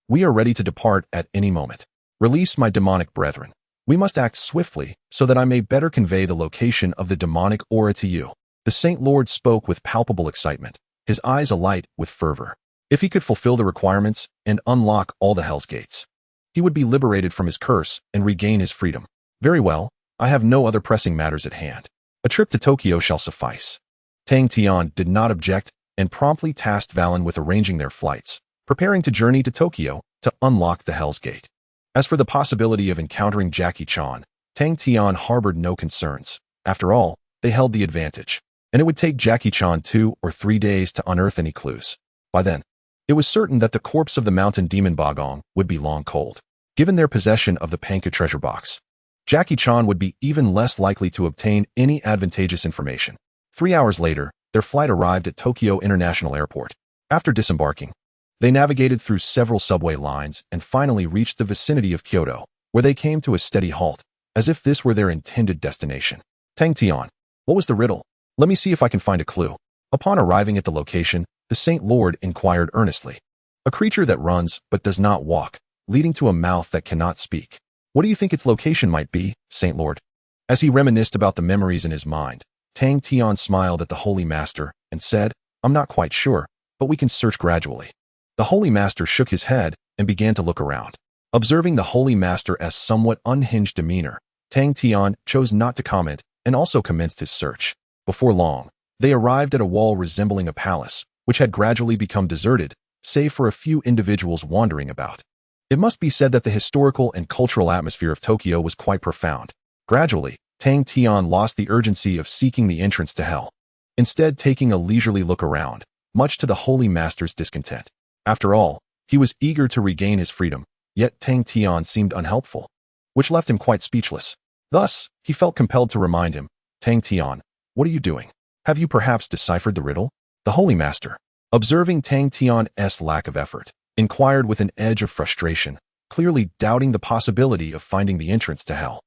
We are ready to depart at any moment. Release my demonic brethren. We must act swiftly so that I may better convey the location of the demonic aura to you. The Saint Lord spoke with palpable excitement, his eyes alight with fervor. If he could fulfill the requirements and unlock all the Hell's Gates, he would be liberated from his curse and regain his freedom. Very well, I have no other pressing matters at hand. A trip to Tokyo shall suffice. Tang Tian did not object and promptly tasked Valon with arranging their flights, preparing to journey to Tokyo to unlock the Hell's Gate. As for the possibility of encountering Jackie Chan, Tang Tian harbored no concerns. After all, they held the advantage, and it would take Jackie Chan 2 or 3 days to unearth any clues. By then, it was certain that the corpse of the mountain demon Bagong would be long cold. Given their possession of the Panka treasure box, Jackie Chan would be even less likely to obtain any advantageous information. 3 hours later, their flight arrived at Tokyo International Airport. After disembarking, they navigated through several subway lines and finally reached the vicinity of Kyoto, where they came to a steady halt, as if this were their intended destination. Tang Tian, what was the riddle? Let me see if I can find a clue. Upon arriving at the location, the Saint Lord inquired earnestly. A creature that runs but does not walk, leading to a mouth that cannot speak. What do you think its location might be, Saint Lord? As he reminisced about the memories in his mind, Tang Tian smiled at the Holy Master and said, I'm not quite sure, but we can search gradually. The Holy Master shook his head and began to look around. Observing the Holy Master's somewhat unhinged demeanor, Tang Tian chose not to comment and also commenced his search. Before long, they arrived at a wall resembling a palace, which had gradually become deserted, save for a few individuals wandering about. It must be said that the historical and cultural atmosphere of Tokyo was quite profound. Gradually, Tang Tian lost the urgency of seeking the entrance to hell, instead taking a leisurely look around, much to the Holy Master's discontent. After all, he was eager to regain his freedom, yet Tang Tian seemed unhelpful, which left him quite speechless. Thus, he felt compelled to remind him, Tang Tian, what are you doing? Have you perhaps deciphered the riddle? The Holy Master, observing Tang Tian's lack of effort, inquired with an edge of frustration, clearly doubting the possibility of finding the entrance to hell.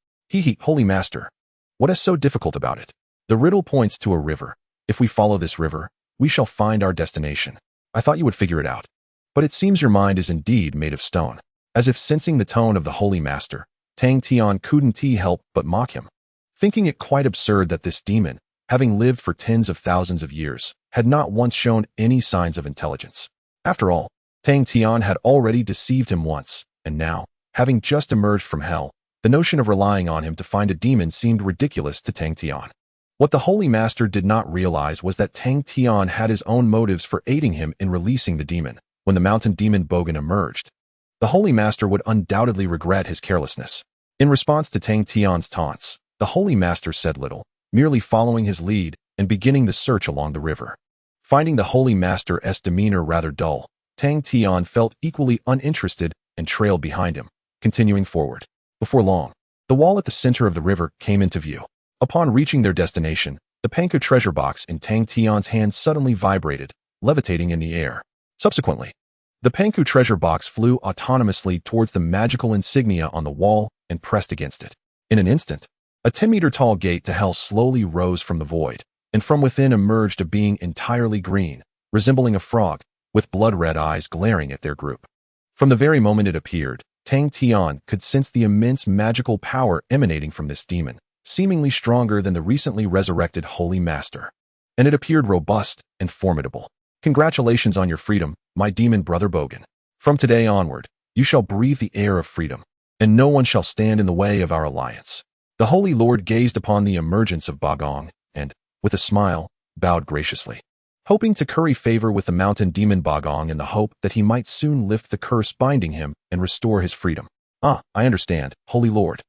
Holy Master, what is so difficult about it? The riddle points to a river. If we follow this river, we shall find our destination. I thought you would figure it out. But it seems your mind is indeed made of stone. As if sensing the tone of the Holy Master, Tang Tian couldn't help but mock him, thinking it quite absurd that this demon, having lived for tens of thousands of years, had not once shown any signs of intelligence. After all, Tang Tian had already deceived him once, and now, having just emerged from hell, the notion of relying on him to find a demon seemed ridiculous to Tang Tian. What the Holy Master did not realize was that Tang Tian had his own motives for aiding him in releasing the demon, when the mountain demon Bogan emerged. The Holy Master would undoubtedly regret his carelessness. In response to Tang Tian's taunts, the Holy Master said little, merely following his lead and beginning the search along the river. Finding the Holy Master's demeanor rather dull, Tang Tian felt equally uninterested and trailed behind him, continuing forward. Before long, the wall at the center of the river came into view. Upon reaching their destination, the Panku treasure box in Tang Tian's hand suddenly vibrated, levitating in the air. Subsequently, the Panku treasure box flew autonomously towards the magical insignia on the wall and pressed against it. In an instant, a 10-meter-tall gate to hell slowly rose from the void, and from within emerged a being entirely green, resembling a frog, with blood-red eyes glaring at their group. From the very moment it appeared, Tang Tian could sense the immense magical power emanating from this demon, seemingly stronger than the recently resurrected Holy Master. And it appeared robust and formidable. Congratulations on your freedom, my demon brother Bogan. From today onward, you shall breathe the air of freedom, and no one shall stand in the way of our alliance. The Holy Lord gazed upon the emergence of Bagong, and, with a smile, bowed graciously. Hoping to curry favor with the mountain demon Bagong in the hope that he might soon lift the curse binding him and restore his freedom. I understand, Holy Lord.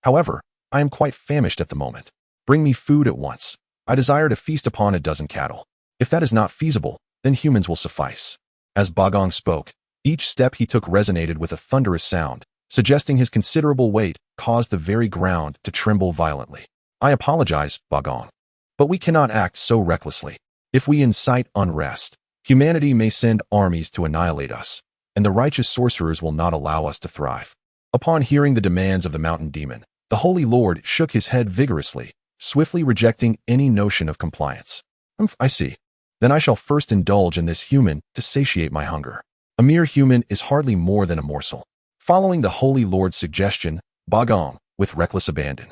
However, I am quite famished at the moment. Bring me food at once. I desire to feast upon a dozen cattle. If that is not feasible, then humans will suffice. As Bagong spoke, each step he took resonated with a thunderous sound, suggesting his considerable weight caused the very ground to tremble violently. I apologize, Bagong, but we cannot act so recklessly. If we incite unrest, humanity may send armies to annihilate us, and the righteous sorcerers will not allow us to thrive. Upon hearing the demands of the mountain demon, the Holy Lord shook his head vigorously, swiftly rejecting any notion of compliance. I see. Then I shall first indulge in this human to satiate my hunger. A mere human is hardly more than a morsel. Following the Holy Lord's suggestion, Bagong, with reckless abandon,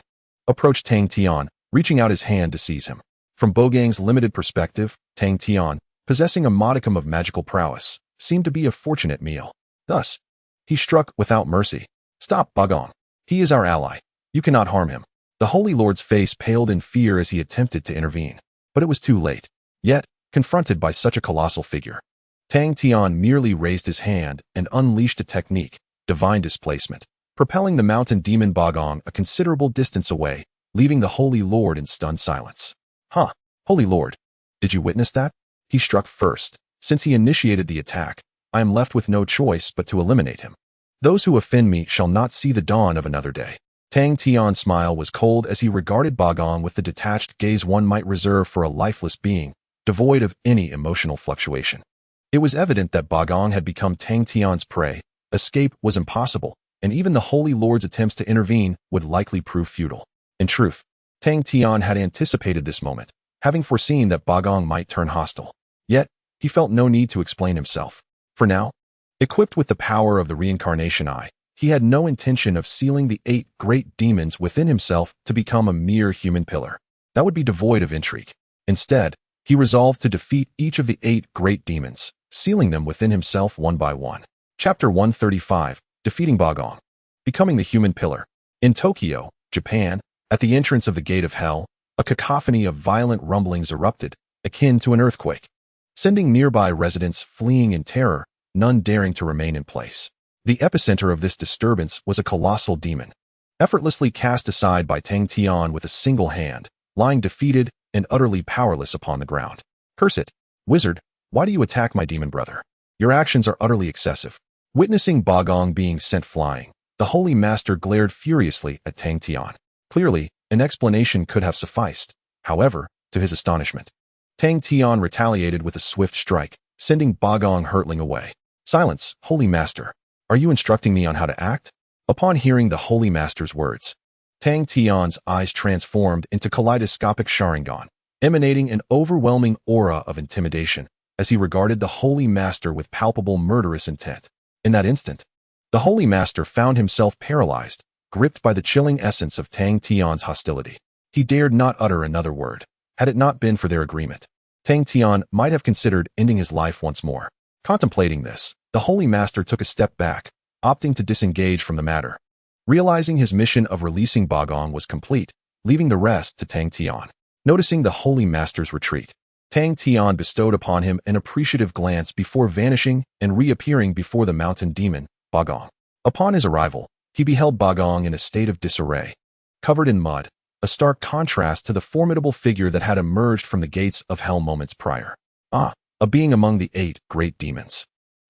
approached Tang Tian, reaching out his hand to seize him. From Bogang's limited perspective, Tang Tian, possessing a modicum of magical prowess, seemed to be a fortunate meal. Thus, he struck without mercy. Stop, Bagong. He is our ally. You cannot harm him. The Holy Lord's face paled in fear as he attempted to intervene, but it was too late. Yet, confronted by such a colossal figure, Tang Tian merely raised his hand and unleashed a technique, divine displacement, propelling the mountain demon Bagong a considerable distance away, leaving the Holy Lord in stunned silence. Holy Lord, did you witness that? He struck first. Since he initiated the attack, I am left with no choice but to eliminate him. Those who offend me shall not see the dawn of another day. Tang Tian's smile was cold as he regarded Bagong with the detached gaze one might reserve for a lifeless being, devoid of any emotional fluctuation. It was evident that Bagong had become Tang Tian's prey. Escape was impossible, and even the Holy Lord's attempts to intervene would likely prove futile. In truth, Tang Tian had anticipated this moment, having foreseen that Bagong might turn hostile. Yet, he felt no need to explain himself. For now, equipped with the power of the reincarnation eye, he had no intention of sealing the 8 great demons within himself to become a mere human pillar. That would be devoid of intrigue. Instead, he resolved to defeat each of the 8 great demons, sealing them within himself one by one. Chapter 135, Defeating Bagong. Becoming the Human Pillar. In Tokyo, Japan, at the entrance of the Gate of Hell, a cacophony of violent rumblings erupted, akin to an earthquake, sending nearby residents fleeing in terror, none daring to remain in place. The epicenter of this disturbance was a colossal demon, effortlessly cast aside by Tang Tian with a single hand, lying defeated and utterly powerless upon the ground. Curse it, wizard, why do you attack my demon brother? Your actions are utterly excessive. Witnessing Bagong being sent flying, the Holy Master glared furiously at Tang Tian. Clearly, an explanation could have sufficed. However, to his astonishment, Tang Tian retaliated with a swift strike, sending Bagong hurtling away. Silence, Holy Master. Are you instructing me on how to act? Upon hearing the Holy Master's words, Tang Tian's eyes transformed into kaleidoscopic Sharingan, emanating an overwhelming aura of intimidation as he regarded the Holy Master with palpable murderous intent. In that instant, the Holy Master found himself paralyzed, gripped by the chilling essence of Tang Tian's hostility. He dared not utter another word. Had it not been for their agreement, Tang Tian might have considered ending his life once more. Contemplating this, the Holy Master took a step back, opting to disengage from the matter, realizing his mission of releasing Bagong was complete, leaving the rest to Tang Tian. Noticing the Holy Master's retreat, Tang Tian bestowed upon him an appreciative glance before vanishing and reappearing before the mountain demon, Bagong. Upon his arrival, he beheld Bagong in a state of disarray. Covered in mud, a stark contrast to the formidable figure that had emerged from the gates of hell moments prior. Ah, a being among the 8 great demons.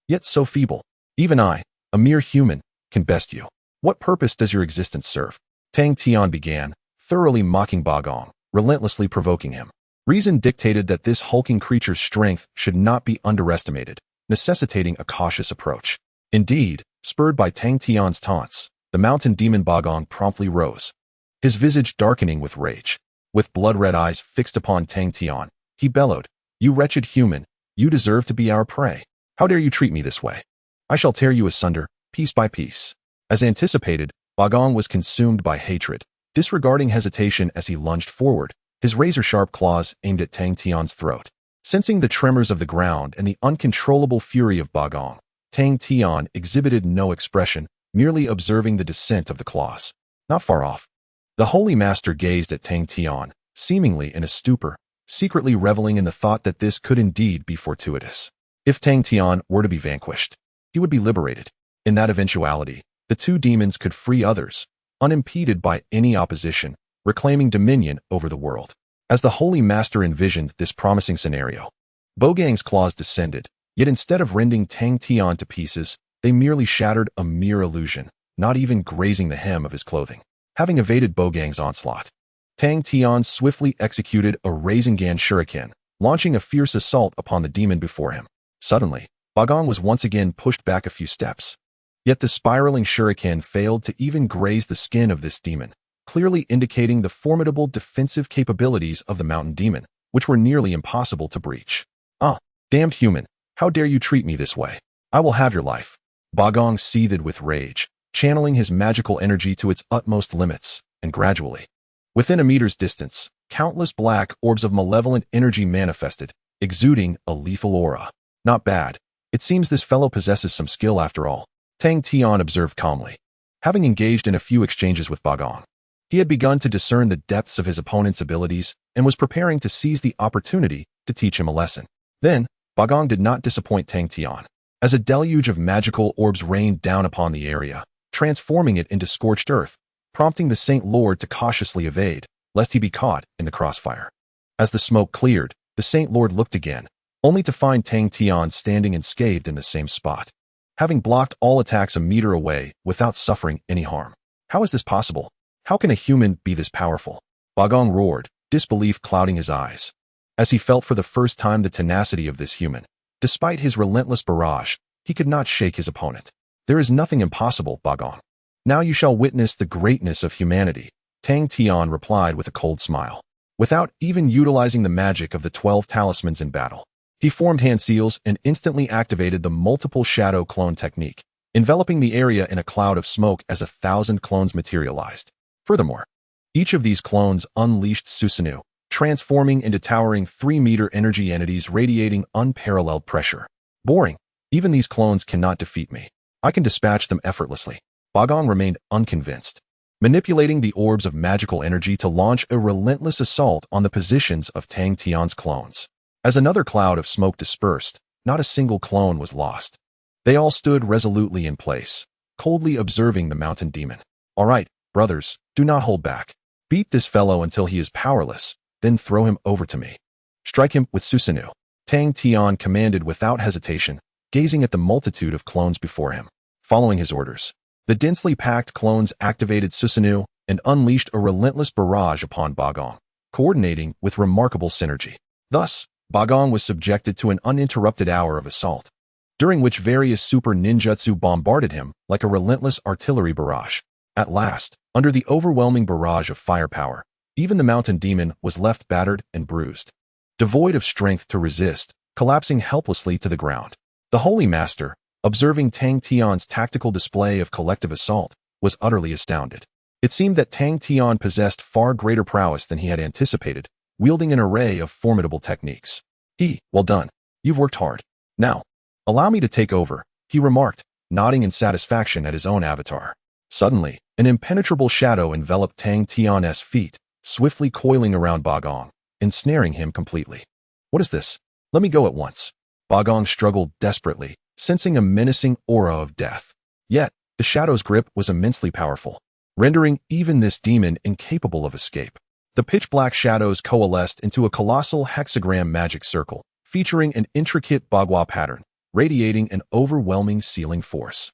Yet so feeble. Even I, a mere human, can best you. What purpose does your existence serve? Tang Tian began, thoroughly mocking Bagong, relentlessly provoking him. Reason dictated that this hulking creature's strength should not be underestimated, necessitating a cautious approach. Indeed, spurred by Tang Tian's taunts, the mountain demon Bagong promptly rose, his visage darkening with rage. With blood-red eyes fixed upon Tang Tian, he bellowed, "You wretched human, you deserve to be our prey. How dare you treat me this way? I shall tear you asunder, piece by piece." As anticipated, Bagong was consumed by hatred, disregarding hesitation as he lunged forward, his razor-sharp claws aimed at Tang Tian's throat. Sensing the tremors of the ground and the uncontrollable fury of Bagong, Tang Tian exhibited no expression, merely observing the descent of the claws. Not far off, the Holy Master gazed at Tang Tian, seemingly in a stupor, secretly reveling in the thought that this could indeed be fortuitous. If Tang Tian were to be vanquished, he would be liberated. In that eventuality, the 2 demons could free others, unimpeded by any opposition, reclaiming dominion over the world. As the Holy Master envisioned this promising scenario, Bagong's claws descended, yet instead of rending Tang Tian to pieces, they merely shattered a mere illusion, not even grazing the hem of his clothing. Having evaded Bagong's onslaught, Tang Tian swiftly executed a Rasengan shuriken, launching a fierce assault upon the demon before him. Suddenly, Bagong was once again pushed back a few steps. Yet the spiraling shuriken failed to even graze the skin of this demon, clearly indicating the formidable defensive capabilities of the mountain demon, which were nearly impossible to breach. "Ah, damned human, how dare you treat me this way? I will have your life." Bagong seethed with rage, channeling his magical energy to its utmost limits, and gradually, within a meter's distance, countless black orbs of malevolent energy manifested, exuding a lethal aura. "Not bad. It seems this fellow possesses some skill after all," Tang Tian observed calmly. Having engaged in a few exchanges with Bagong, he had begun to discern the depths of his opponent's abilities and was preparing to seize the opportunity to teach him a lesson. Then, Bagong did not disappoint Tang Tian, as a deluge of magical orbs rained down upon the area, transforming it into scorched earth, prompting the Saint Lord to cautiously evade, lest he be caught in the crossfire. As the smoke cleared, the Saint Lord looked again, only to find Tang Tian standing unscathed in the same spot, having blocked all attacks a meter away without suffering any harm. How is this possible? How can a human be this powerful? Bagong roared, disbelief clouding his eyes, as he felt for the first time the tenacity of this human. Despite his relentless barrage, he could not shake his opponent. "There is nothing impossible, Bagong. Now you shall witness the greatness of humanity," Tang Tian replied with a cold smile. Without even utilizing the magic of the 12 talismans in battle, he formed hand seals and instantly activated the multiple shadow clone technique, enveloping the area in a cloud of smoke as 1,000 clones materialized. Furthermore, each of these clones unleashed Susanoo, transforming into towering 3-meter energy entities radiating unparalleled pressure. "Boring. Even these clones cannot defeat me. I can dispatch them effortlessly." Bagong remained unconvinced, manipulating the orbs of magical energy to launch a relentless assault on the positions of Tang Tian's clones. As another cloud of smoke dispersed, not a single clone was lost. They all stood resolutely in place, coldly observing the mountain demon. "All right, brothers, do not hold back. Beat this fellow until he is powerless, then throw him over to me. Strike him with Susanoo," Tang Tian commanded without hesitation, gazing at the multitude of clones before him. Following his orders, the densely packed clones activated Susanoo and unleashed a relentless barrage upon Bagong, coordinating with remarkable synergy. Thus, Bagong was subjected to an uninterrupted hour of assault, during which various super ninjutsu bombarded him like a relentless artillery barrage. At last, under the overwhelming barrage of firepower, even the mountain demon was left battered and bruised, devoid of strength to resist, collapsing helplessly to the ground. The Holy Master, observing Tang Tian's tactical display of collective assault, was utterly astounded. It seemed that Tang Tian possessed far greater prowess than he had anticipated, wielding an array of formidable techniques. "Well done. You've worked hard. Now, allow me to take over," he remarked, nodding in satisfaction at his own avatar. Suddenly, an impenetrable shadow enveloped Tang Tian's feet, swiftly coiling around Bagong, ensnaring him completely. What is this? Let me go at once. Bagong struggled desperately, sensing a menacing aura of death. Yet, the shadow's grip was immensely powerful, rendering even this demon incapable of escape. The pitch-black shadows coalesced into a colossal hexagram magic circle, featuring an intricate bagua pattern, radiating an overwhelming sealing force.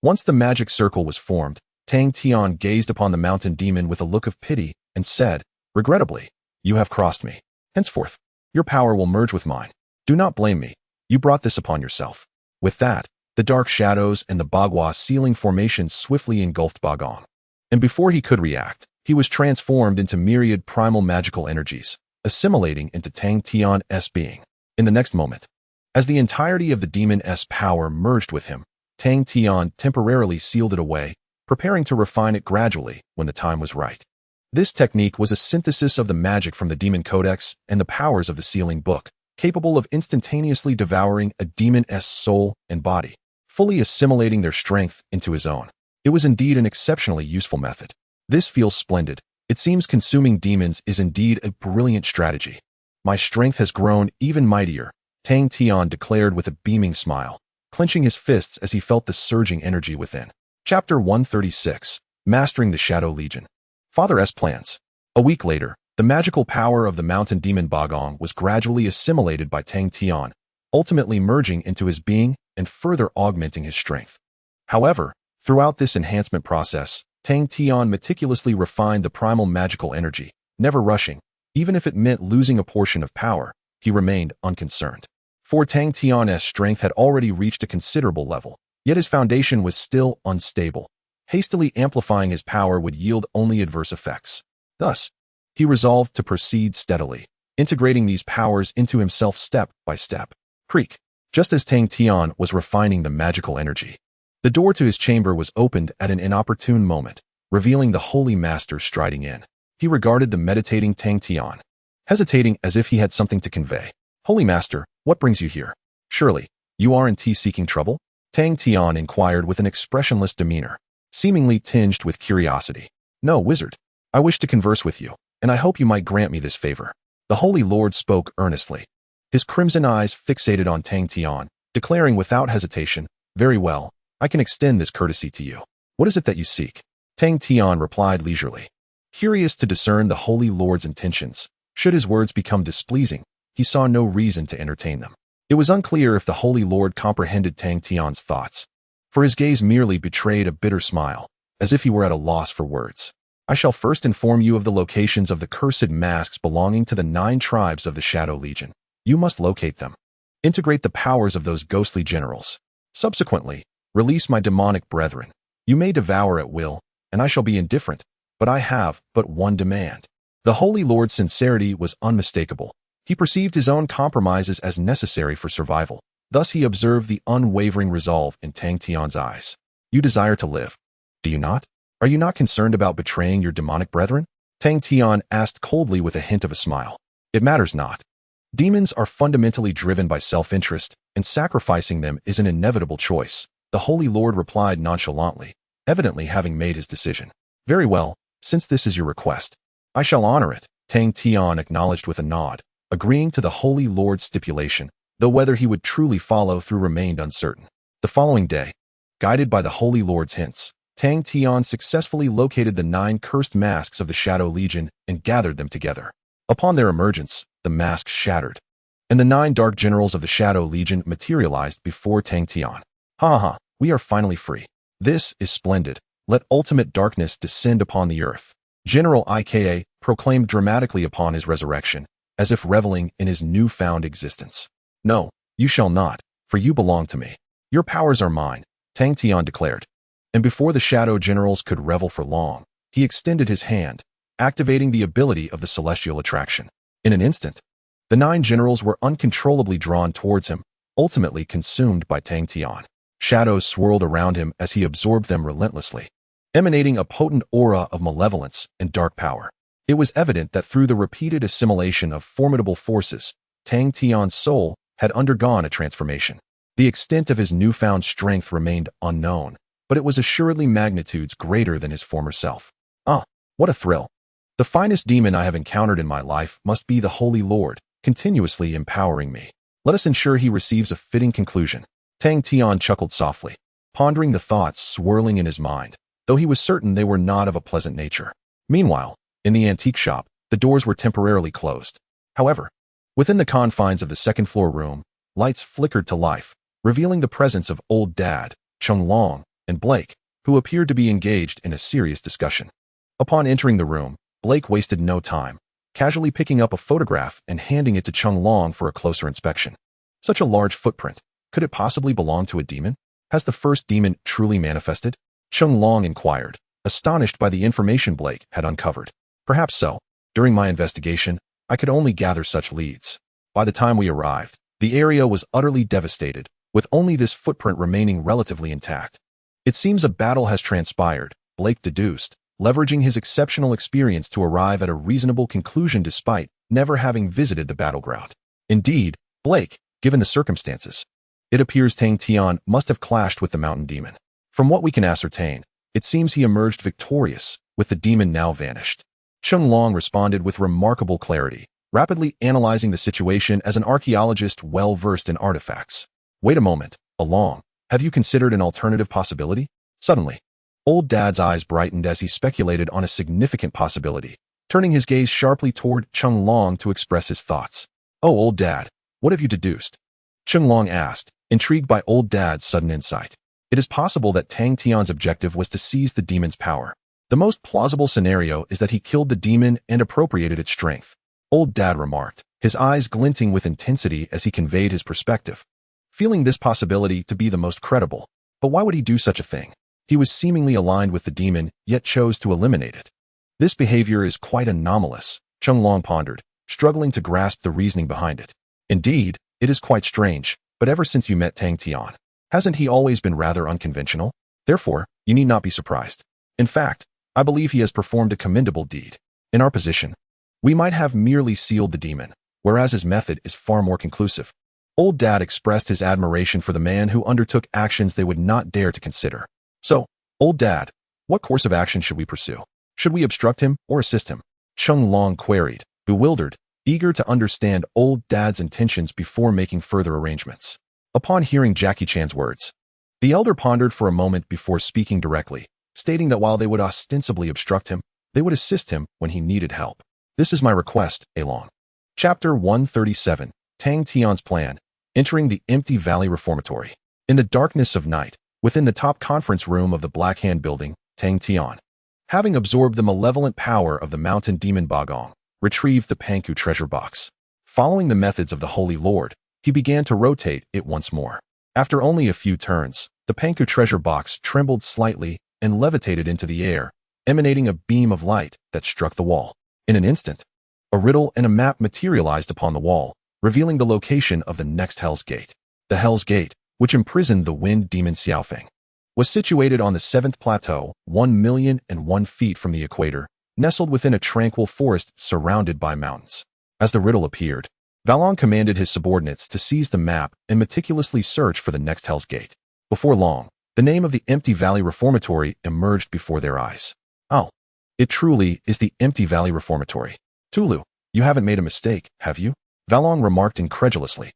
Once the magic circle was formed, Tang Tian gazed upon the mountain demon with a look of pity and said, "Regrettably, you have crossed me. Henceforth, your power will merge with mine. Do not blame me. You brought this upon yourself." With that, the dark shadows and the bagua sealing formation swiftly engulfed Bagong. And before he could react, he was transformed into myriad primal magical energies, assimilating into Tang Tian's being. In the next moment, as the entirety of the demon's power merged with him, Tang Tian temporarily sealed it away, preparing to refine it gradually when the time was right. This technique was a synthesis of the magic from the Demon Codex and the powers of the Sealing Book, capable of instantaneously devouring a demon's soul and body, fully assimilating their strength into his own. It was indeed an exceptionally useful method. This feels splendid. It seems consuming demons is indeed a brilliant strategy. My strength has grown even mightier, Tang Tian declared with a beaming smile, clenching his fists as he felt the surging energy within. Chapter 136, Mastering the Shadow Legion. Father's plans. A week later, the magical power of the mountain demon Bagong was gradually assimilated by Tang Tian, ultimately merging into his being and further augmenting his strength. However, throughout this enhancement process, Tang Tian meticulously refined the primal magical energy, never rushing. Even if it meant losing a portion of power, he remained unconcerned. For Tang Tian's strength had already reached a considerable level, yet his foundation was still unstable. Hastily amplifying his power would yield only adverse effects. Thus, he resolved to proceed steadily, integrating these powers into himself step by step. Creak. Just as Tang Tian was refining the magical energy, the door to his chamber was opened at an inopportune moment, revealing the Holy Master striding in. He regarded the meditating Tang Tian, hesitating as if he had something to convey. "Holy Master, what brings you here? Surely, you aren't seeking trouble?" Tang Tian inquired with an expressionless demeanor, seemingly tinged with curiosity. "No, wizard. I wish to converse with you, and I hope you might grant me this favor." The Holy Lord spoke earnestly, his crimson eyes fixated on Tang Tian, declaring without hesitation, "Very well, I can extend this courtesy to you. What is it that you seek?" Tang Tian replied leisurely. Curious to discern the Holy Lord's intentions, should his words become displeasing, he saw no reason to entertain them. It was unclear if the Holy Lord comprehended Tang Tian's thoughts, for his gaze merely betrayed a bitter smile, as if he were at a loss for words. "I shall first inform you of the locations of the cursed masks belonging to the 9 tribes of the Shadow Legion. You must locate them. Integrate the powers of those ghostly generals. Subsequently, release my demonic brethren. You may devour at will, and I shall be indifferent, but I have but one demand." The Holy Lord's sincerity was unmistakable. He perceived his own compromises as necessary for survival. Thus he observed the unwavering resolve in Tang Tian's eyes. "You desire to live, do you not? Are you not concerned about betraying your demonic brethren?" Tang Tian asked coldly with a hint of a smile. "It matters not. Demons are fundamentally driven by self-interest, and sacrificing them is an inevitable choice," the Holy Lord replied nonchalantly, evidently having made his decision. "Very well, since this is your request, I shall honor it," Tang Tian acknowledged with a nod, agreeing to the Holy Lord's stipulation, though whether he would truly follow through remained uncertain. The following day, guided by the Holy Lord's hints, Tang Tian successfully located the 9 cursed masks of the Shadow Legion and gathered them together. Upon their emergence, the masks shattered, and the 9 dark generals of the Shadow Legion materialized before Tang Tian. "Ha ha, we are finally free. This is splendid. Let ultimate darkness descend upon the earth," General Ika proclaimed dramatically upon his resurrection, as if reveling in his newfound existence. "No, you shall not, for you belong to me. Your powers are mine," Tang Tian declared. And before the Shadow Generals could revel for long, he extended his hand, activating the ability of the celestial attraction. In an instant, the 9 generals were uncontrollably drawn towards him, ultimately consumed by Tang Tian. Shadows swirled around him as he absorbed them relentlessly, emanating a potent aura of malevolence and dark power. It was evident that through the repeated assimilation of formidable forces, Tang Tian's soul had undergone a transformation. The extent of his newfound strength remained unknown, but it was assuredly magnitudes greater than his former self. "Ah, what a thrill! The finest demon I have encountered in my life must be the Holy Lord," continuously empowering me. Let us ensure he receives a fitting conclusion. Tang Tian chuckled softly, pondering the thoughts swirling in his mind, though he was certain they were not of a pleasant nature. Meanwhile, in the antique shop, the doors were temporarily closed. However, within the confines of the second-floor room, lights flickered to life, revealing the presence of Old Dad, Chung Long, and Blake, who appeared to be engaged in a serious discussion. Upon entering the room, Blake wasted no time, casually picking up a photograph and handing it to Chung Long for a closer inspection. Such a large footprint. Could it possibly belong to a demon? Has the first demon truly manifested? Chung Long inquired, astonished by the information Blake had uncovered. Perhaps so. During my investigation, I could only gather such leads. By the time we arrived, the area was utterly devastated, with only this footprint remaining relatively intact. It seems a battle has transpired, Blake deduced, leveraging his exceptional experience to arrive at a reasonable conclusion despite never having visited the battleground. Indeed, Blake, given the circumstances, it appears Tang Tian must have clashed with the mountain demon. From what we can ascertain, it seems he emerged victorious, with the demon now vanished. Chung Long responded with remarkable clarity, rapidly analyzing the situation as an archaeologist well-versed in artifacts. Wait a moment, Along, have you considered an alternative possibility? Suddenly, Old Dad's eyes brightened as he speculated on a significant possibility, turning his gaze sharply toward Chung Long to express his thoughts. Oh, Old Dad, what have you deduced? Chung Long asked, intrigued by Old Dad's sudden insight. It is possible that Tang Tian's objective was to seize the demon's power. The most plausible scenario is that he killed the demon and appropriated its strength, Old Dad remarked, his eyes glinting with intensity as he conveyed his perspective, feeling this possibility to be the most credible. But why would he do such a thing? He was seemingly aligned with the demon, yet chose to eliminate it. This behavior is quite anomalous, Chung Long pondered, struggling to grasp the reasoning behind it. Indeed, it is quite strange, but ever since you met Tang Tian, hasn't he always been rather unconventional? Therefore, you need not be surprised. In fact, I believe he has performed a commendable deed. In our position, we might have merely sealed the demon, whereas his method is far more conclusive. Old Dad expressed his admiration for the man who undertook actions they would not dare to consider. So, Old Dad, what course of action should we pursue? Should we obstruct him or assist him? Chung Long queried, bewildered, eager to understand Old Dad's intentions before making further arrangements. Upon hearing Jackie Chan's words, the elder pondered for a moment before speaking directly, stating that while they would ostensibly obstruct him, they would assist him when he needed help. This is my request, Along. Chapter 137, Tang Tian's Plan, Entering the Empty Valley Reformatory. In the darkness of night, within the top conference room of the Black Hand building, Tang Tian, having absorbed the malevolent power of the mountain demon Bagong, retrieved the Panku treasure box. Following the methods of the Holy Lord, he began to rotate it once more. After only a few turns, the Panku treasure box trembled slightly and levitated into the air, emanating a beam of light that struck the wall. In an instant, a riddle and a map materialized upon the wall, revealing the location of the next Hell's Gate. The Hell's Gate, which imprisoned the wind demon Xiaofeng, was situated on the 7th plateau, 1,001 feet from the equator, nestled within a tranquil forest surrounded by mountains. As the riddle appeared, Valong commanded his subordinates to seize the map and meticulously search for the next Hell's Gate. Before long, the name of the Empty Valley Reformatory emerged before their eyes. Oh, it truly is the Empty Valley Reformatory. Tulu, you haven't made a mistake, have you? Valong remarked incredulously,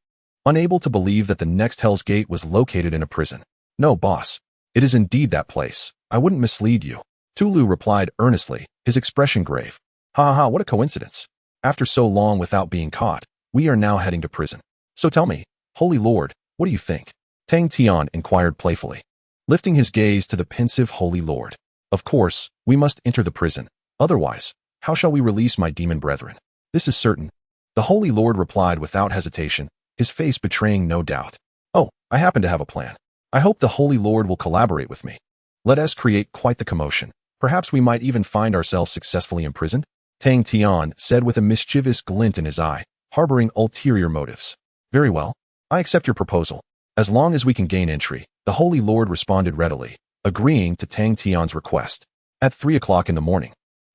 unable to believe that the next Hell's Gate was located in a prison. No, boss. It is indeed that place. I wouldn't mislead you. Tulu replied earnestly, his expression grave. Ha ha ha, what a coincidence. After so long without being caught, we are now heading to prison. So tell me, Holy Lord, what do you think? Tang Tian inquired playfully, lifting his gaze to the pensive Holy Lord. Of course, we must enter the prison. Otherwise, how shall we release my demon brethren? This is certain. The Holy Lord replied without hesitation, his face betraying no doubt. Oh, I happen to have a plan. I hope the Holy Lord will collaborate with me. Let us create quite the commotion. Perhaps we might even find ourselves successfully imprisoned? Tang Tian said with a mischievous glint in his eye, harboring ulterior motives. Very well. I accept your proposal. As long as we can gain entry, the Holy Lord responded readily, agreeing to Tang Tian's request. At 3 o'clock in the morning,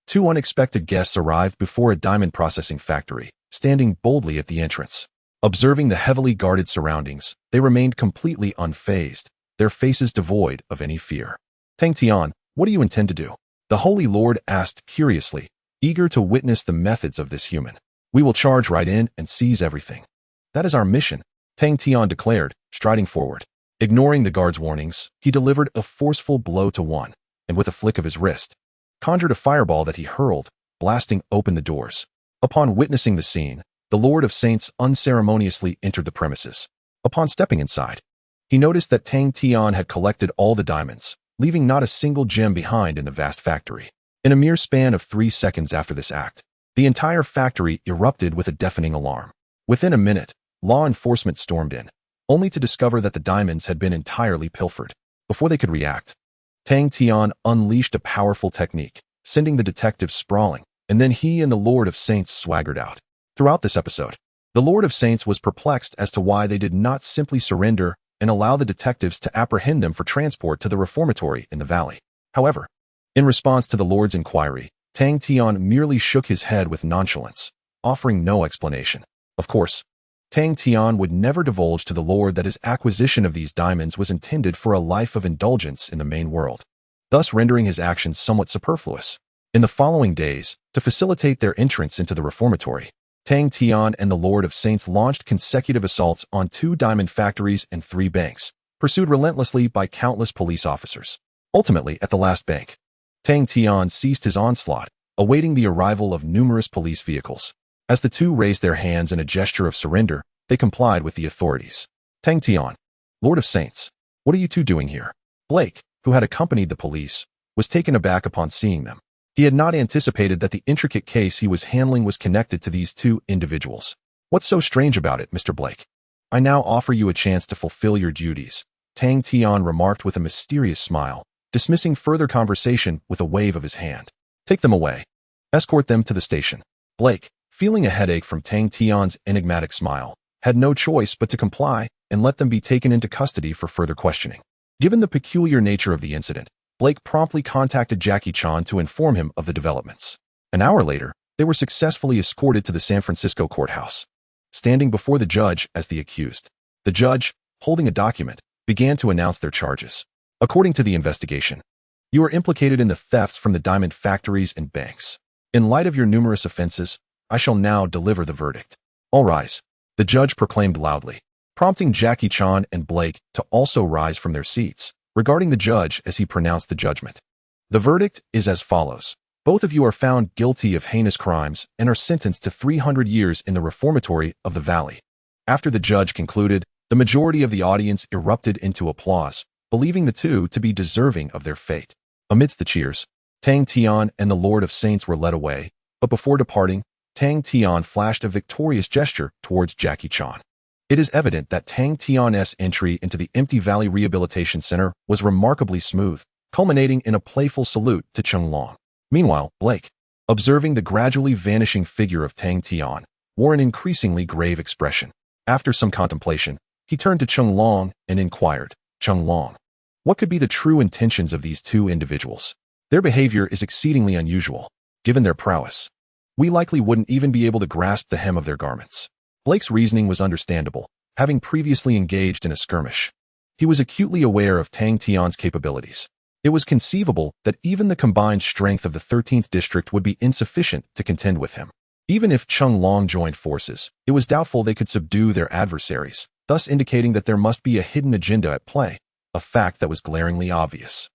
2 unexpected guests arrived before a diamond processing factory, standing boldly at the entrance. Observing the heavily guarded surroundings, they remained completely unfazed, their faces devoid of any fear. Tang Tian, what do you intend to do? The Holy Lord asked curiously, eager to witness the methods of this human. We will charge right in and seize everything. That is our mission, Tang Tian declared, striding forward. Ignoring the guard's warnings, he delivered a forceful blow to one, and with a flick of his wrist, conjured a fireball that he hurled, blasting open the doors. Upon witnessing the scene, the Lord of Saints unceremoniously entered the premises. Upon stepping inside, he noticed that Tang Tian had collected all the diamonds, leaving not a single gem behind in the vast factory. In a mere span of 3 seconds after this act, the entire factory erupted with a deafening alarm. Within a minute, law enforcement stormed in, only to discover that the diamonds had been entirely pilfered. Before they could react, Tang Tian unleashed a powerful technique, sending the detectives sprawling, and then he and the Lord of Saints swaggered out. Throughout this episode, the Lord of Saints was perplexed as to why they did not simply surrender and allow the detectives to apprehend them for transport to the reformatory in the valley. However, in response to the Lord's inquiry, Tang Tian merely shook his head with nonchalance, offering no explanation. Of course, Tang Tian would never divulge to the Lord that his acquisition of these diamonds was intended for a life of indulgence in the main world, thus rendering his actions somewhat superfluous. In the following days, to facilitate their entrance into the reformatory, Tang Tian and the Lord of Saints launched consecutive assaults on 2 diamond factories and 3 banks, pursued relentlessly by countless police officers. Ultimately, at the last bank, Tang Tian ceased his onslaught, awaiting the arrival of numerous police vehicles. As the two raised their hands in a gesture of surrender, they complied with the authorities. Tang Tian, Lord of Saints, what are you two doing here? Blake, who had accompanied the police, was taken aback upon seeing them. He had not anticipated that the intricate case he was handling was connected to these 2 individuals. What's so strange about it, Mr. Blake? I now offer you a chance to fulfill your duties, Tang Tian remarked with a mysterious smile, dismissing further conversation with a wave of his hand. Take them away. Escort them to the station. Blake, feeling a headache from Tang Tian's enigmatic smile, had no choice but to comply and let them be taken into custody for further questioning. Given the peculiar nature of the incident, Blake promptly contacted Jackie Chan to inform him of the developments. An hour later, they were successfully escorted to the San Francisco courthouse. Standing before the judge as the accused, the judge, holding a document, began to announce their charges. According to the investigation, you are implicated in the thefts from the diamond factories and banks. In light of your numerous offenses, I shall now deliver the verdict. All rise, the judge proclaimed loudly, prompting Jackie Chan and Blake to also rise from their seats, regarding the judge as he pronounced the judgment. The verdict is as follows. Both of you are found guilty of heinous crimes and are sentenced to 300 years in the reformatory of the valley. After the judge concluded, the majority of the audience erupted into applause, believing the two to be deserving of their fate. Amidst the cheers, Tang Tian and the Lord of Saints were led away, but before departing, Tang Tian flashed a victorious gesture towards Jackie Chan. It is evident that Tang Tian's entry into the Empty Valley Rehabilitation Center was remarkably smooth, culminating in a playful salute to Cheng Long. Meanwhile, Blake, observing the gradually vanishing figure of Tang Tian, wore an increasingly grave expression. After some contemplation, he turned to Cheng Long and inquired, Cheng Long, what could be the true intentions of these 2 individuals? Their behavior is exceedingly unusual, given their prowess. We likely wouldn't even be able to grasp the hem of their garments. Blake's reasoning was understandable, having previously engaged in a skirmish. He was acutely aware of Tang Tian's capabilities. It was conceivable that even the combined strength of the 13th district would be insufficient to contend with him. Even if Cheng Long joined forces, it was doubtful they could subdue their adversaries, thus indicating that there must be a hidden agenda at play, a fact that was glaringly obvious.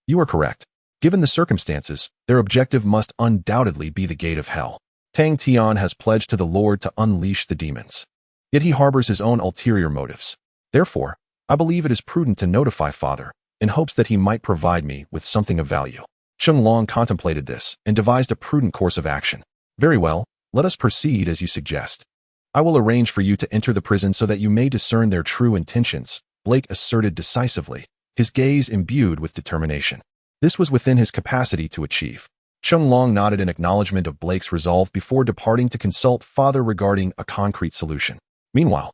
You are correct. Given the circumstances, their objective must undoubtedly be the gate of hell. Tang Tian has pledged to the Lord to unleash the demons. Yet he harbors his own ulterior motives. Therefore, I believe it is prudent to notify Father, in hopes that he might provide me with something of value. Cheng Long contemplated this and devised a prudent course of action. Very well, let us proceed as you suggest. I will arrange for you to enter the prison so that you may discern their true intentions, Blake asserted decisively, his gaze imbued with determination. This was within his capacity to achieve. Cheng Long nodded in acknowledgement of Blake's resolve before departing to consult Father regarding a concrete solution. Meanwhile,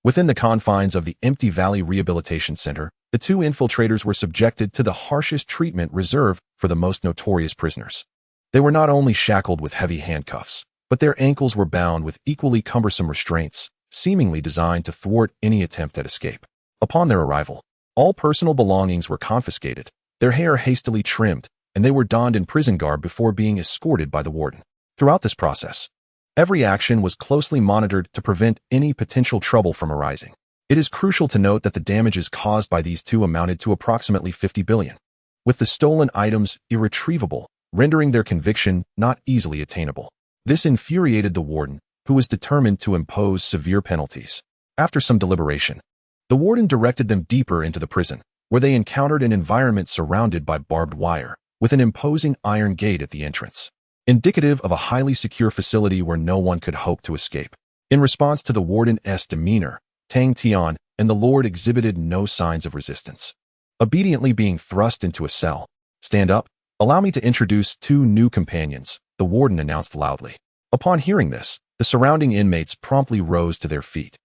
within the confines of the Empty Valley Rehabilitation Center, the 2 infiltrators were subjected to the harshest treatment reserved for the most notorious prisoners. They were not only shackled with heavy handcuffs, but their ankles were bound with equally cumbersome restraints, seemingly designed to thwart any attempt at escape. Upon their arrival, all personal belongings were confiscated, their hair hastily trimmed, and they were donned in prison garb before being escorted by the warden. Throughout this process, Every action was closely monitored to prevent any potential trouble from arising. It is crucial to note that the damages caused by these two amounted to approximately 50 billion, with the stolen items irretrievable, rendering their conviction not easily attainable. This infuriated the warden, who was determined to impose severe penalties. After some deliberation, the warden directed them deeper into the prison, where they encountered an environment surrounded by barbed wire, with an imposing iron gate at the entrance, indicative of a highly secure facility where no one could hope to escape. In response to the warden's demeanor, Tang Tian and the Lord exhibited no signs of resistance. Obediently being thrust into a cell. "Stand up. Allow me to introduce two new companions," the warden announced loudly. Upon hearing this, the surrounding inmates promptly rose to their feet.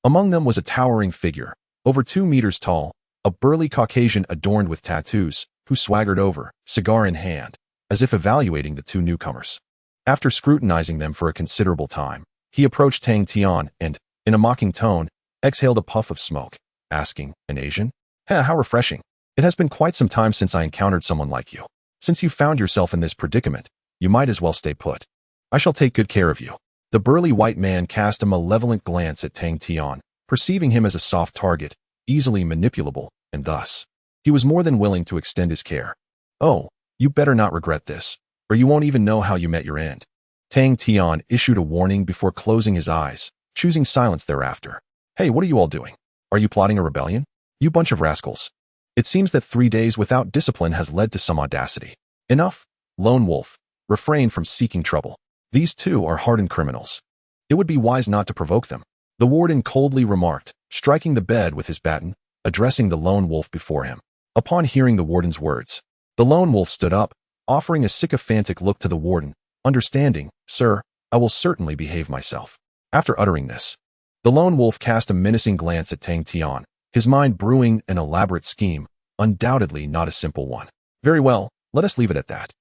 Among them was a towering figure, over 2 meters tall, a burly Caucasian adorned with tattoos, who swaggered over, cigar in hand, as if evaluating the two newcomers. After scrutinizing them for a considerable time, he approached Tang Tian and, in a mocking tone, exhaled a puff of smoke, asking, "An Asian? How refreshing. It has been quite some time since I encountered someone like you. Since you found yourself in this predicament, you might as well stay put. I shall take good care of you." The burly white man cast a malevolent glance at Tang Tian, perceiving him as a soft target, easily manipulable, and thus, he was more than willing to extend his care. "Oh, you better not regret this, or you won't even know how you met your end." Tang Tian issued a warning before closing his eyes, choosing silence thereafter. "Hey, what are you all doing? Are you plotting a rebellion? You bunch of rascals. It seems that 3 days without discipline has led to some audacity. Enough, lone wolf. Refrain from seeking trouble. These two are hardened criminals. It would be wise not to provoke them," the warden coldly remarked, striking the bed with his baton, addressing the lone wolf before him. Upon hearing the warden's words, the lone wolf stood up, offering a sycophantic look to the warden, understanding, "Sir, I will certainly behave myself." After uttering this, the lone wolf cast a menacing glance at Tang Tian, his mind brewing an elaborate scheme, undoubtedly not a simple one. "Very well, let us leave it at that.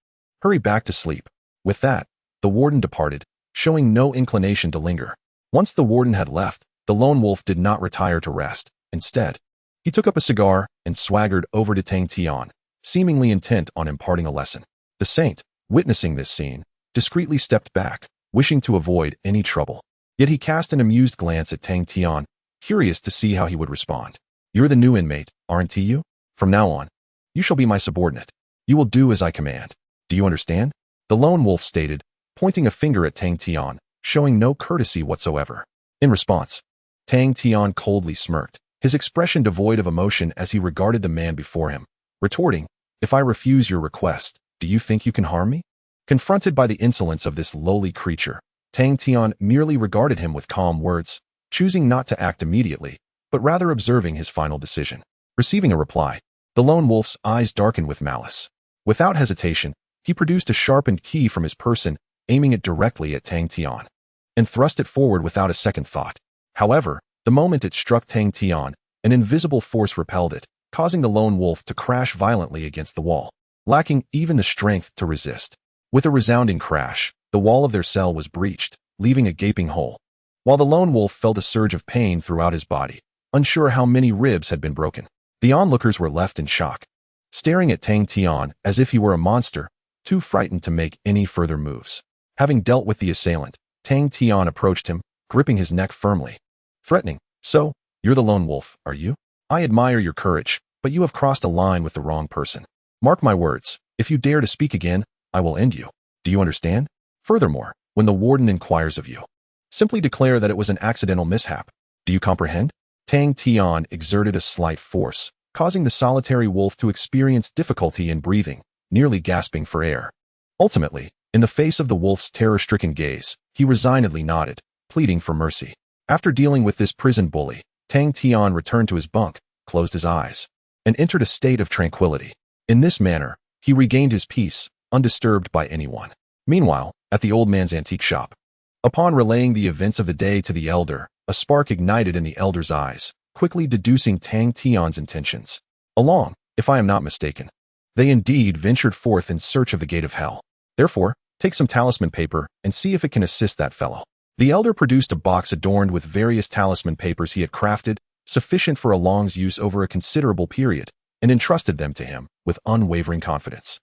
Hurry back to sleep." With that, the warden departed, showing no inclination to linger. Once the warden had left, the lone wolf did not retire to rest. Instead, he took up a cigar and swaggered over to Tang Tian, seemingly intent on imparting a lesson. The saint, witnessing this scene, discreetly stepped back, wishing to avoid any trouble. Yet he cast an amused glance at Tang Tian, curious to see how he would respond. "You're the new inmate, aren't you? From now on, you shall be my subordinate. You will do as I command. Do you understand?" The lone wolf stated, pointing a finger at Tang Tian, showing no courtesy whatsoever. In response, Tang Tian coldly smirked, his expression devoid of emotion as he regarded the man before him, retorting, "If I refuse your request, do you think you can harm me?" Confronted by the insolence of this lowly creature, Tang Tian merely regarded him with calm words, choosing not to act immediately, but rather observing his final decision. Receiving a reply, the lone wolf's eyes darkened with malice. Without hesitation, he produced a sharpened key from his person, aiming it directly at Tang Tian, and thrust it forward without a second thought. However, the moment it struck Tang Tian, an invisible force repelled it, causing the lone wolf to crash violently against the wall, lacking even the strength to resist. With a resounding crash, the wall of their cell was breached, leaving a gaping hole, while the lone wolf felt a surge of pain throughout his body, unsure how many ribs had been broken. The onlookers were left in shock, staring at Tang Tian as if he were a monster, too frightened to make any further moves. Having dealt with the assailant, Tang Tian approached him, gripping his neck firmly, threatening, "So, you're the lone wolf, are you? I admire your courage, but you have crossed a line with the wrong person. Mark my words, if you dare to speak again, I will end you. Do you understand? Furthermore, when the warden inquires of you, simply declare that it was an accidental mishap. Do you comprehend?" Tang Tian exerted a slight force, causing the solitary wolf to experience difficulty in breathing, nearly gasping for air. Ultimately, in the face of the wolf's terror-stricken gaze, he resignedly nodded, pleading for mercy. After dealing with this prison bully, Tang Tian returned to his bunk, closed his eyes, and entered a state of tranquility. In this manner, he regained his peace, undisturbed by anyone. Meanwhile, at the old man's antique shop, upon relaying the events of the day to the elder, a spark ignited in the elder's eyes, quickly deducing Tang Tian's intentions. Along, if I am not mistaken, they indeed ventured forth in search of the gate of hell. Therefore, take some talisman paper and see if it can assist that fellow. The elder produced a box adorned with various talisman papers he had crafted, sufficient for Along's use over a considerable period, and entrusted them to him with unwavering confidence.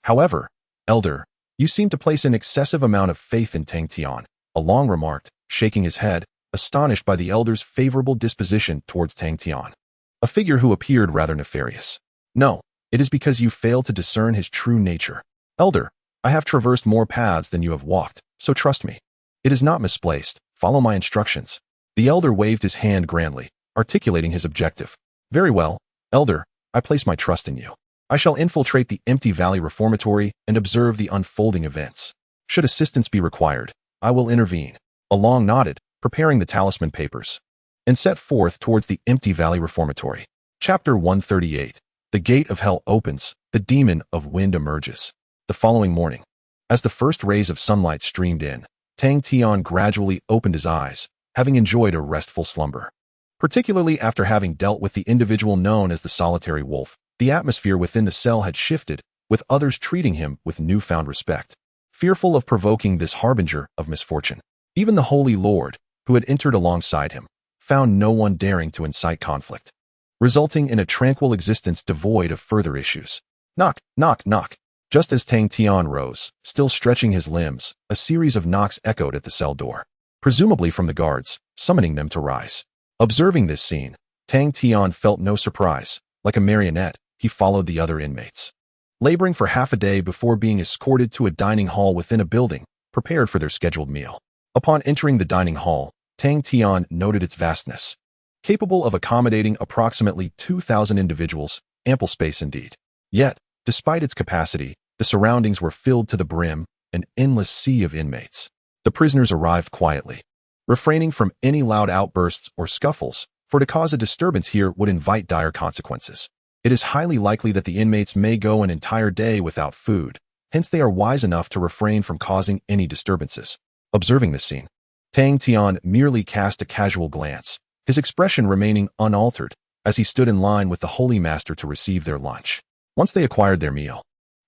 "However, elder, you seem to place an excessive amount of faith in Tang Tian," Along remarked, shaking his head, astonished by the elder's favorable disposition towards Tang Tian, a figure who appeared rather nefarious. No, it is because you fail to discern his true nature. Elder, I have traversed more paths than you have walked, so trust me. It is not misplaced. Follow my instructions. The elder waved his hand grandly, articulating his objective. Very well, Elder, I place my trust in you. I shall infiltrate the empty valley reformatory and observe the unfolding events. Should assistance be required, I will intervene. Along nodded, preparing the talisman papers, and set forth towards the empty valley reformatory. Chapter 138. The gate of hell opens, the demon of wind emerges. The following morning, as the first rays of sunlight streamed in, Tang Tian gradually opened his eyes, having enjoyed a restful slumber. Particularly after having dealt with the individual known as the solitary wolf, the atmosphere within the cell had shifted, with others treating him with newfound respect. Fearful of provoking this harbinger of misfortune, even the Holy Lord, who had entered alongside him, found no one daring to incite conflict, resulting in a tranquil existence devoid of further issues. Knock, knock, knock. Just as Tang Tian rose, still stretching his limbs, a series of knocks echoed at the cell door, presumably from the guards, summoning them to rise. Observing this scene, Tang Tian felt no surprise. Like a marionette, he followed the other inmates, laboring for half a day before being escorted to a dining hall within a building, prepared for their scheduled meal. Upon entering the dining hall, Tang Tian noted its vastness. Capable of accommodating approximately 2,000 individuals, ample space indeed. Yet, despite its capacity, the surroundings were filled to the brim, an endless sea of inmates. The prisoners arrived quietly, refraining from any loud outbursts or scuffles, for to cause a disturbance here would invite dire consequences. It is highly likely that the inmates may go an entire day without food, hence they are wise enough to refrain from causing any disturbances. Observing this scene, Tang Tian merely cast a casual glance, his expression remaining unaltered as he stood in line with the Holy Master to receive their lunch. Once they acquired their meal,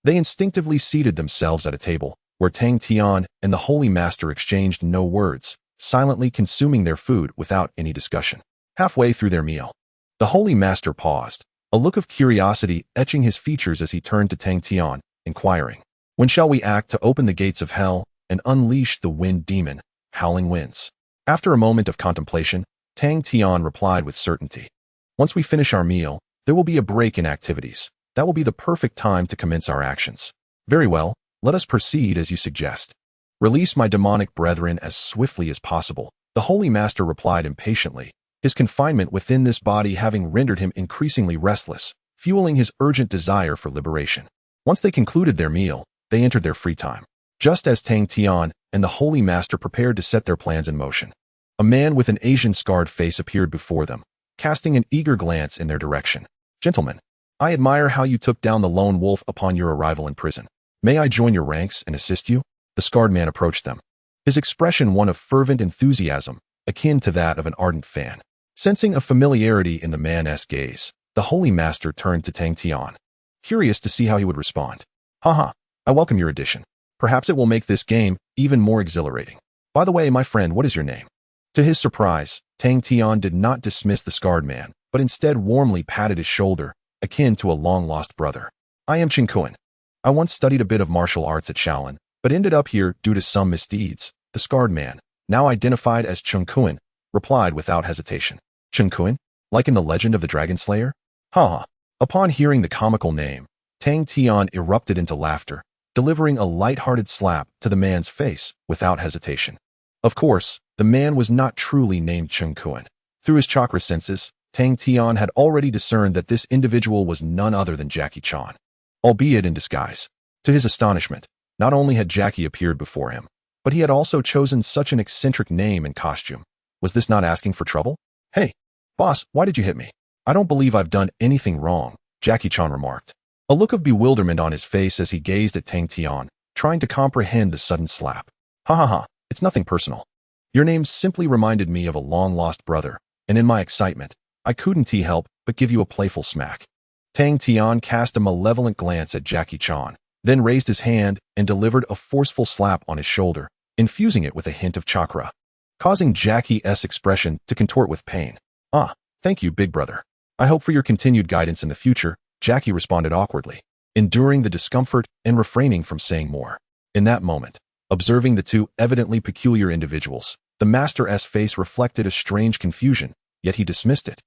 they instinctively seated themselves at a table, where Tang Tian and the Holy Master exchanged no words, silently consuming their food without any discussion. Halfway through their meal, the Holy Master paused, a look of curiosity etching his features as he turned to Tang Tian, inquiring, "When shall we act to open the gates of hell and unleash the wind demon, howling winds?" After a moment of contemplation, Tang Tian replied with certainty, "Once we finish our meal, there will be a break in activities. That will be the perfect time to commence our actions." "Very well, let us proceed as you suggest. Release my demonic brethren as swiftly as possible," the Holy Master replied impatiently, his confinement within this body having rendered him increasingly restless, fueling his urgent desire for liberation. Once they concluded their meal, they entered their free time. Just as Tang Tian and the Holy Master prepared to set their plans in motion, a man with an Asian-scarred face appeared before them, casting an eager glance in their direction. "Gentlemen, I admire how you took down the lone wolf upon your arrival in prison. May I join your ranks and assist you?" The scarred man approached them, his expression one of fervent enthusiasm, akin to that of an ardent fan. Sensing a familiarity in the man's gaze, the Holy Master turned to Tang Tian, curious to see how he would respond. "Haha, I welcome your addition. Perhaps it will make this game even more exhilarating. By the way, my friend, what is your name?" To his surprise, Tang Tian did not dismiss the scarred man, but instead warmly patted his shoulder, akin to a long-lost brother. "I am Chen Kuan. I once studied a bit of martial arts at Shaolin, but ended up here due to some misdeeds." The scarred man, now identified as Chen Kuan, replied without hesitation. "Chen Kuan? Like in the legend of the Dragon Slayer?" "Ha!" Upon hearing the comical name, Tang Tian erupted into laughter, delivering a light-hearted slap to the man's face without hesitation. Of course, the man was not truly named Chen Kuan. Through his chakra senses, Tang Tian had already discerned that this individual was none other than Jackie Chan, albeit in disguise. To his astonishment, not only had Jackie appeared before him, but he had also chosen such an eccentric name and costume. Was this not asking for trouble? "Hey, boss, why did you hit me?" "I don't believe I've done anything wrong," Jackie Chan remarked, a look of bewilderment on his face as he gazed at Tang Tian, trying to comprehend the sudden slap. "Ha ha ha, it's nothing personal. Your name simply reminded me of a long-lost brother, and in my excitement, I couldn't help but give you a playful smack." Tang Tian cast a malevolent glance at Jackie Chan, then raised his hand and delivered a forceful slap on his shoulder, infusing it with a hint of chakra, causing Jackie's expression to contort with pain. "Ah, thank you, big brother. I hope for your continued guidance in the future," Jackie responded awkwardly, enduring the discomfort and refraining from saying more. In that moment, Observing the two evidently peculiar individuals, the Master's face reflected a strange confusion, yet he dismissed it,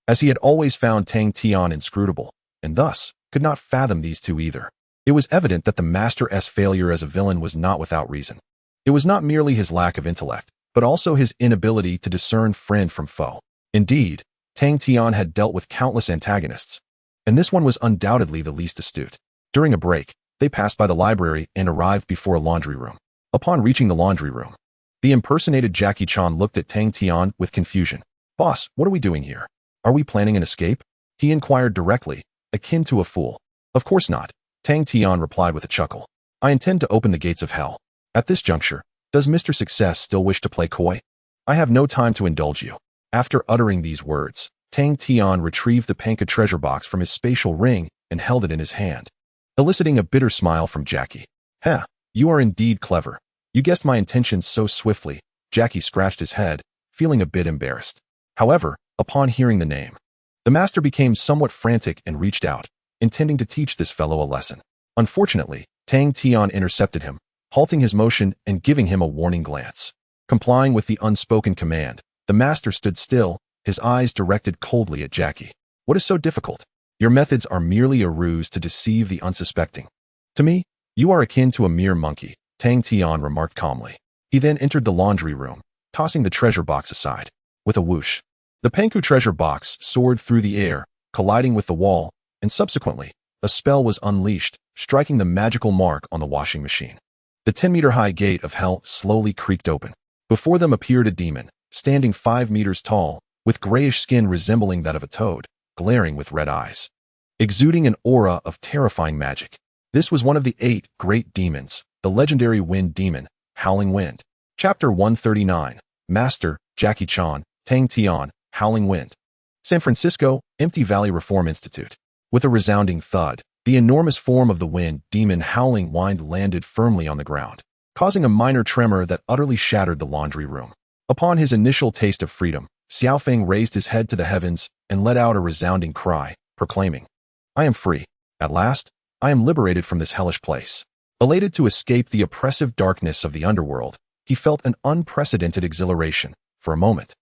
as he had always found Tang Tian inscrutable, and thus could not fathom these two either. It was evident that the Master's failure as a villain was not without reason. It was not merely his lack of intellect, but also his inability to discern friend from foe. Indeed, Tang Tian had dealt with countless antagonists, and this one was undoubtedly the least astute. During a break, they passed by the library and arrived before a laundry room. Upon reaching the laundry room, the impersonated Jackie Chan looked at Tang Tian with confusion. "Boss, what are we doing here? Are we planning an escape?" he inquired directly, akin to a fool. "Of course not," Tang Tian replied with a chuckle. "I intend to open the gates of hell. At this juncture, does Mr. Success still wish to play coy? I have no time to indulge you." After uttering these words, Tang Tian retrieved the Panka treasure box from his spatial ring and held it in his hand, eliciting a bitter smile from Jackie. "Heh, you are indeed clever. You guessed my intentions so swiftly." Jackie scratched his head, feeling a bit embarrassed. However, upon hearing the name, the master became somewhat frantic and reached out, intending to teach this fellow a lesson. Unfortunately, Tang Tian intercepted him, halting his motion and giving him a warning glance. Complying with the unspoken command, the master stood still, his eyes directed coldly at Jackie. "What is so difficult? Your methods are merely a ruse to deceive the unsuspecting. To me, you are akin to a mere monkey," Tang Tian remarked calmly. He then entered the laundry room, tossing the treasure box aside. With a whoosh, the Panku treasure box soared through the air, colliding with the wall, and subsequently, a spell was unleashed, striking the magical mark on the washing machine. The 10-meter-high gate of hell slowly creaked open. Before them appeared a demon, standing 5 meters tall, with grayish skin resembling that of a toad, glaring with red eyes, exuding an aura of terrifying magic. This was one of the 8 great demons, the legendary Wind Demon, Howling Wind. Chapter 139, Master, Jackie Chan, Tang Tian, Howling Wind. San Francisco, Empty Valley Reform Institute. With a resounding thud, the enormous form of the Wind Demon Howling Wind landed firmly on the ground, causing a minor tremor that utterly shattered the laundry room. Upon his initial taste of freedom, Xiaofeng raised his head to the heavens and let out a resounding cry, proclaiming, "I am free. At last, I am liberated from this hellish place." Elated to escape the oppressive darkness of the underworld, he felt an unprecedented exhilaration. For a moment,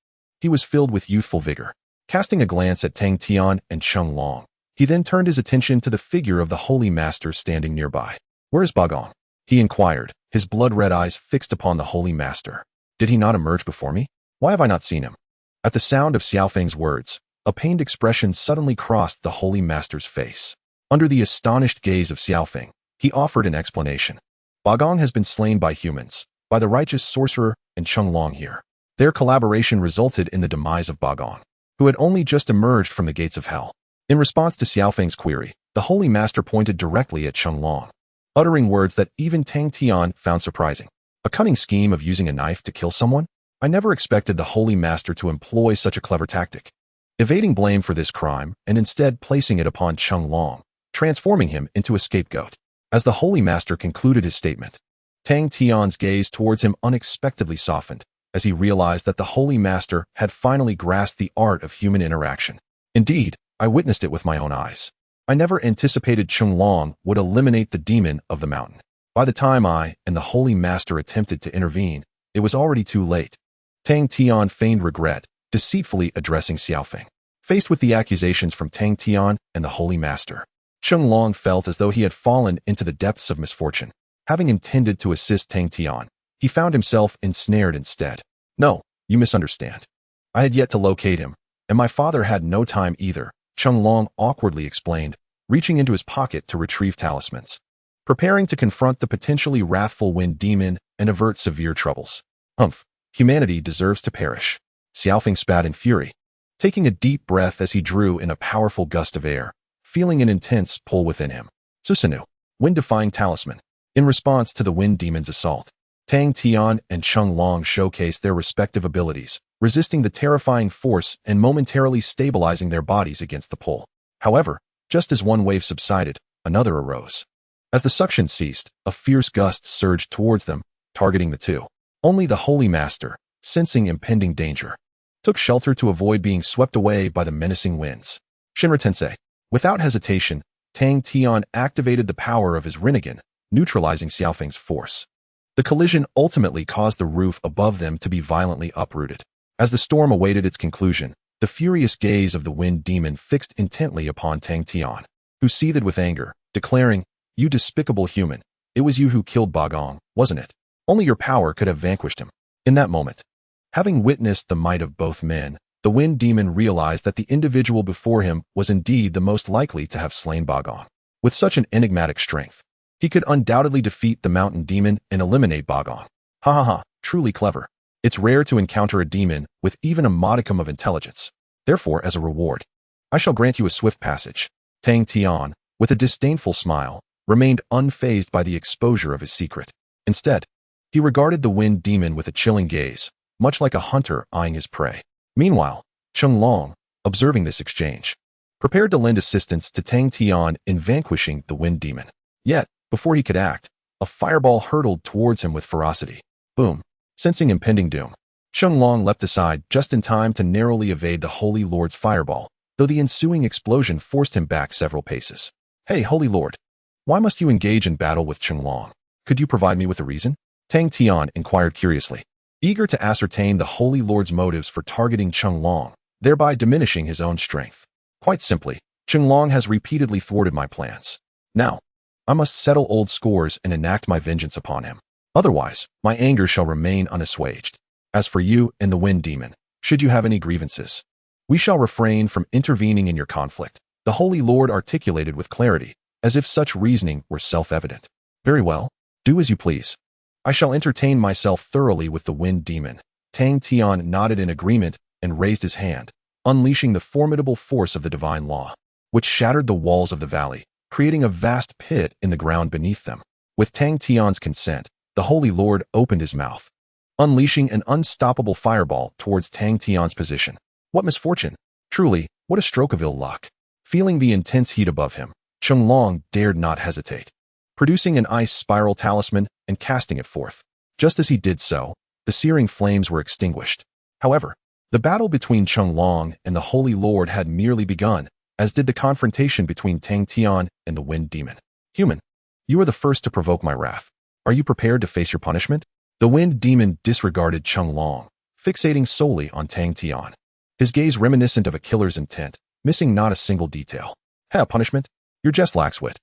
he was filled with youthful vigor. Casting a glance at Tang Tian and Cheng Long, he then turned his attention to the figure of the Holy Master standing nearby. "Where is Bagong?" he inquired, his blood-red eyes fixed upon the Holy Master. "Did he not emerge before me? Why have I not seen him?" At the sound of Xiaofeng's words, a pained expression suddenly crossed the Holy Master's face. Under the astonished gaze of Xiaofeng, he offered an explanation. "Bagong has been slain by humans, by the righteous sorcerer and Cheng Long here. Their collaboration resulted in the demise of Bagong, who had only just emerged from the gates of hell." In response to Xiaofeng's query, the Holy Master pointed directly at Cheng Long, uttering words that even Tang Tian found surprising. "A cunning scheme of using a knife to kill someone? I never expected the Holy Master to employ such a clever tactic." Evading blame for this crime and instead placing it upon Cheng Long, transforming him into a scapegoat. As the Holy Master concluded his statement, Tang Tian's gaze towards him unexpectedly softened, as he realized that the Holy Master had finally grasped the art of human interaction. "Indeed, I witnessed it with my own eyes. I never anticipated Cheng Long would eliminate the demon of the mountain. By the time I and the Holy Master attempted to intervene, it was already too late." Tang Tian feigned regret, deceitfully addressing Xiaofeng. Faced with the accusations from Tang Tian and the Holy Master, Cheng Long felt as though he had fallen into the depths of misfortune. Having intended to assist Tang Tian, he found himself ensnared instead. "No, you misunderstand. I had yet to locate him, and my father had no time either," Cheng Long awkwardly explained, reaching into his pocket to retrieve talismans, preparing to confront the potentially wrathful Wind Demon and avert severe troubles. "Humph, humanity deserves to perish." Xiaofeng spat in fury, taking a deep breath as he drew in a powerful gust of air, feeling an intense pull within him. "Susanu, wind-defying talisman." In response to the Wind Demon's assault, Tang Tian and Cheng Long showcased their respective abilities, resisting the terrifying force and momentarily stabilizing their bodies against the pull. However, just as one wave subsided, another arose. As the suction ceased, a fierce gust surged towards them, targeting the two. Only the Holy Master, sensing impending danger, took shelter to avoid being swept away by the menacing winds. Shinra Tensei. Without hesitation, Tang Tian activated the power of his Rinnegan, neutralizing Xiaofeng's force. The collision ultimately caused the roof above them to be violently uprooted. As the storm awaited its conclusion, the furious gaze of the wind demon fixed intently upon Tang Tian, who seethed with anger, declaring, "You despicable human, it was you who killed Bagong, wasn't it? Only your power could have vanquished him." In that moment, having witnessed the might of both men, the wind demon realized that the individual before him was indeed the most likely to have slain Bagong. With such an enigmatic strength, he could undoubtedly defeat the mountain demon and eliminate Bagong. Ha ha ha, truly clever. It's rare to encounter a demon with even a modicum of intelligence. Therefore, as a reward, I shall grant you a swift passage. Tang Tian, with a disdainful smile, remained unfazed by the exposure of his secret. Instead, he regarded the wind demon with a chilling gaze, much like a hunter eyeing his prey. Meanwhile, Cheng Long, observing this exchange, prepared to lend assistance to Tang Tian in vanquishing the wind demon. Yet, before he could act, a fireball hurtled towards him with ferocity. Boom. Sensing impending doom, Cheng Long leapt aside just in time to narrowly evade the Holy Lord's fireball, though the ensuing explosion forced him back several paces. "Hey, Holy Lord, why must you engage in battle with Cheng Long? Could you provide me with a reason?" Tang Tian inquired curiously, eager to ascertain the Holy Lord's motives for targeting Cheng Long, thereby diminishing his own strength. "Quite simply, Cheng Long has repeatedly thwarted my plans. Now, I must settle old scores and enact my vengeance upon him. Otherwise, my anger shall remain unassuaged. As for you and the wind demon, should you have any grievances, we shall refrain from intervening in your conflict," the Holy Lord articulated with clarity, as if such reasoning were self-evident. "Very well, do as you please. I shall entertain myself thoroughly with the wind demon." Tang Tian nodded in agreement and raised his hand, unleashing the formidable force of the divine law, which shattered the walls of the valley, creating a vast pit in the ground beneath them. With Tang Tian's consent, the Holy Lord opened his mouth, unleashing an unstoppable fireball towards Tang Tian's position. What misfortune! Truly, what a stroke of ill luck! Feeling the intense heat above him, Cheng Long dared not hesitate, producing an ice spiral talisman and casting it forth. Just as he did so, the searing flames were extinguished. However, the battle between Cheng Long and the Holy Lord had merely begun, as did the confrontation between Tang Tian and the wind demon. "Human, you are the first to provoke my wrath. Are you prepared to face your punishment?" The wind demon disregarded Cheng Long, fixating solely on Tang Tian, his gaze reminiscent of a killer's intent, missing not a single detail. Punishment? Your jest lacks wit.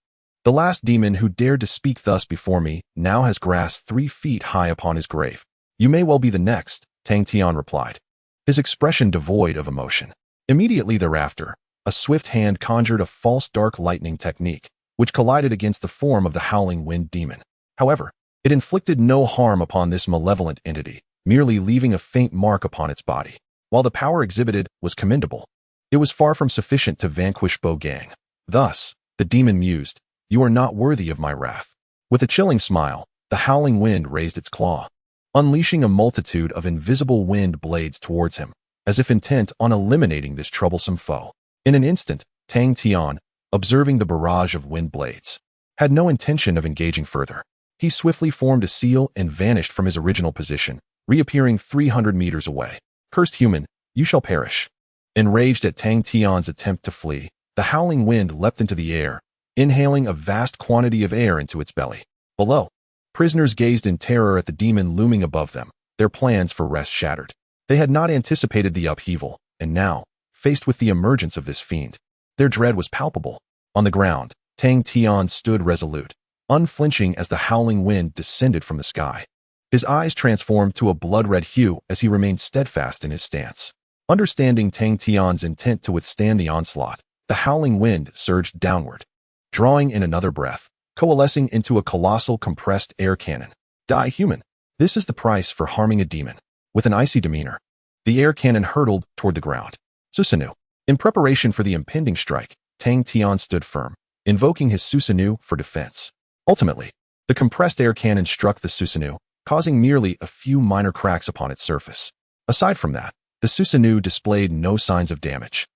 The last demon who dared to speak thus before me now has grasped 3 feet high upon his grave. You may well be the next," Tang Tian replied, his expression devoid of emotion. Immediately thereafter, a swift hand conjured a false dark lightning technique, which collided against the form of the howling wind demon. However, it inflicted no harm upon this malevolent entity, merely leaving a faint mark upon its body. While the power exhibited was commendable, it was far from sufficient to vanquish Bogang. Thus, the demon mused, "You are not worthy of my wrath." With a chilling smile, the howling wind raised its claw, unleashing a multitude of invisible wind blades towards him, as if intent on eliminating this troublesome foe. In an instant, Tang Tian, observing the barrage of wind blades, had no intention of engaging further. He swiftly formed a seal and vanished from his original position, reappearing 300 meters away. "Cursed human, you shall perish." Enraged at Tang Tian's attempt to flee, the howling wind leapt into the air, inhaling a vast quantity of air into its belly. Below, prisoners gazed in terror at the demon looming above them, their plans for rest shattered. They had not anticipated the upheaval, and now, faced with the emergence of this fiend, their dread was palpable. On the ground, Tang Tian stood resolute, unflinching as the howling wind descended from the sky. His eyes transformed to a blood-red hue as he remained steadfast in his stance. Understanding Tang Tian's intent to withstand the onslaught, the howling wind surged downward, drawing in another breath, coalescing into a colossal compressed air cannon. "Die, human! This is the price for harming a demon." With an icy demeanor, the air cannon hurtled toward the ground. Susanoo. In preparation for the impending strike, Tang Tian stood firm, invoking his Susanoo for defense. Ultimately, the compressed air cannon struck the Susanoo, causing merely a few minor cracks upon its surface. Aside from that, the Susanoo displayed no signs of damage,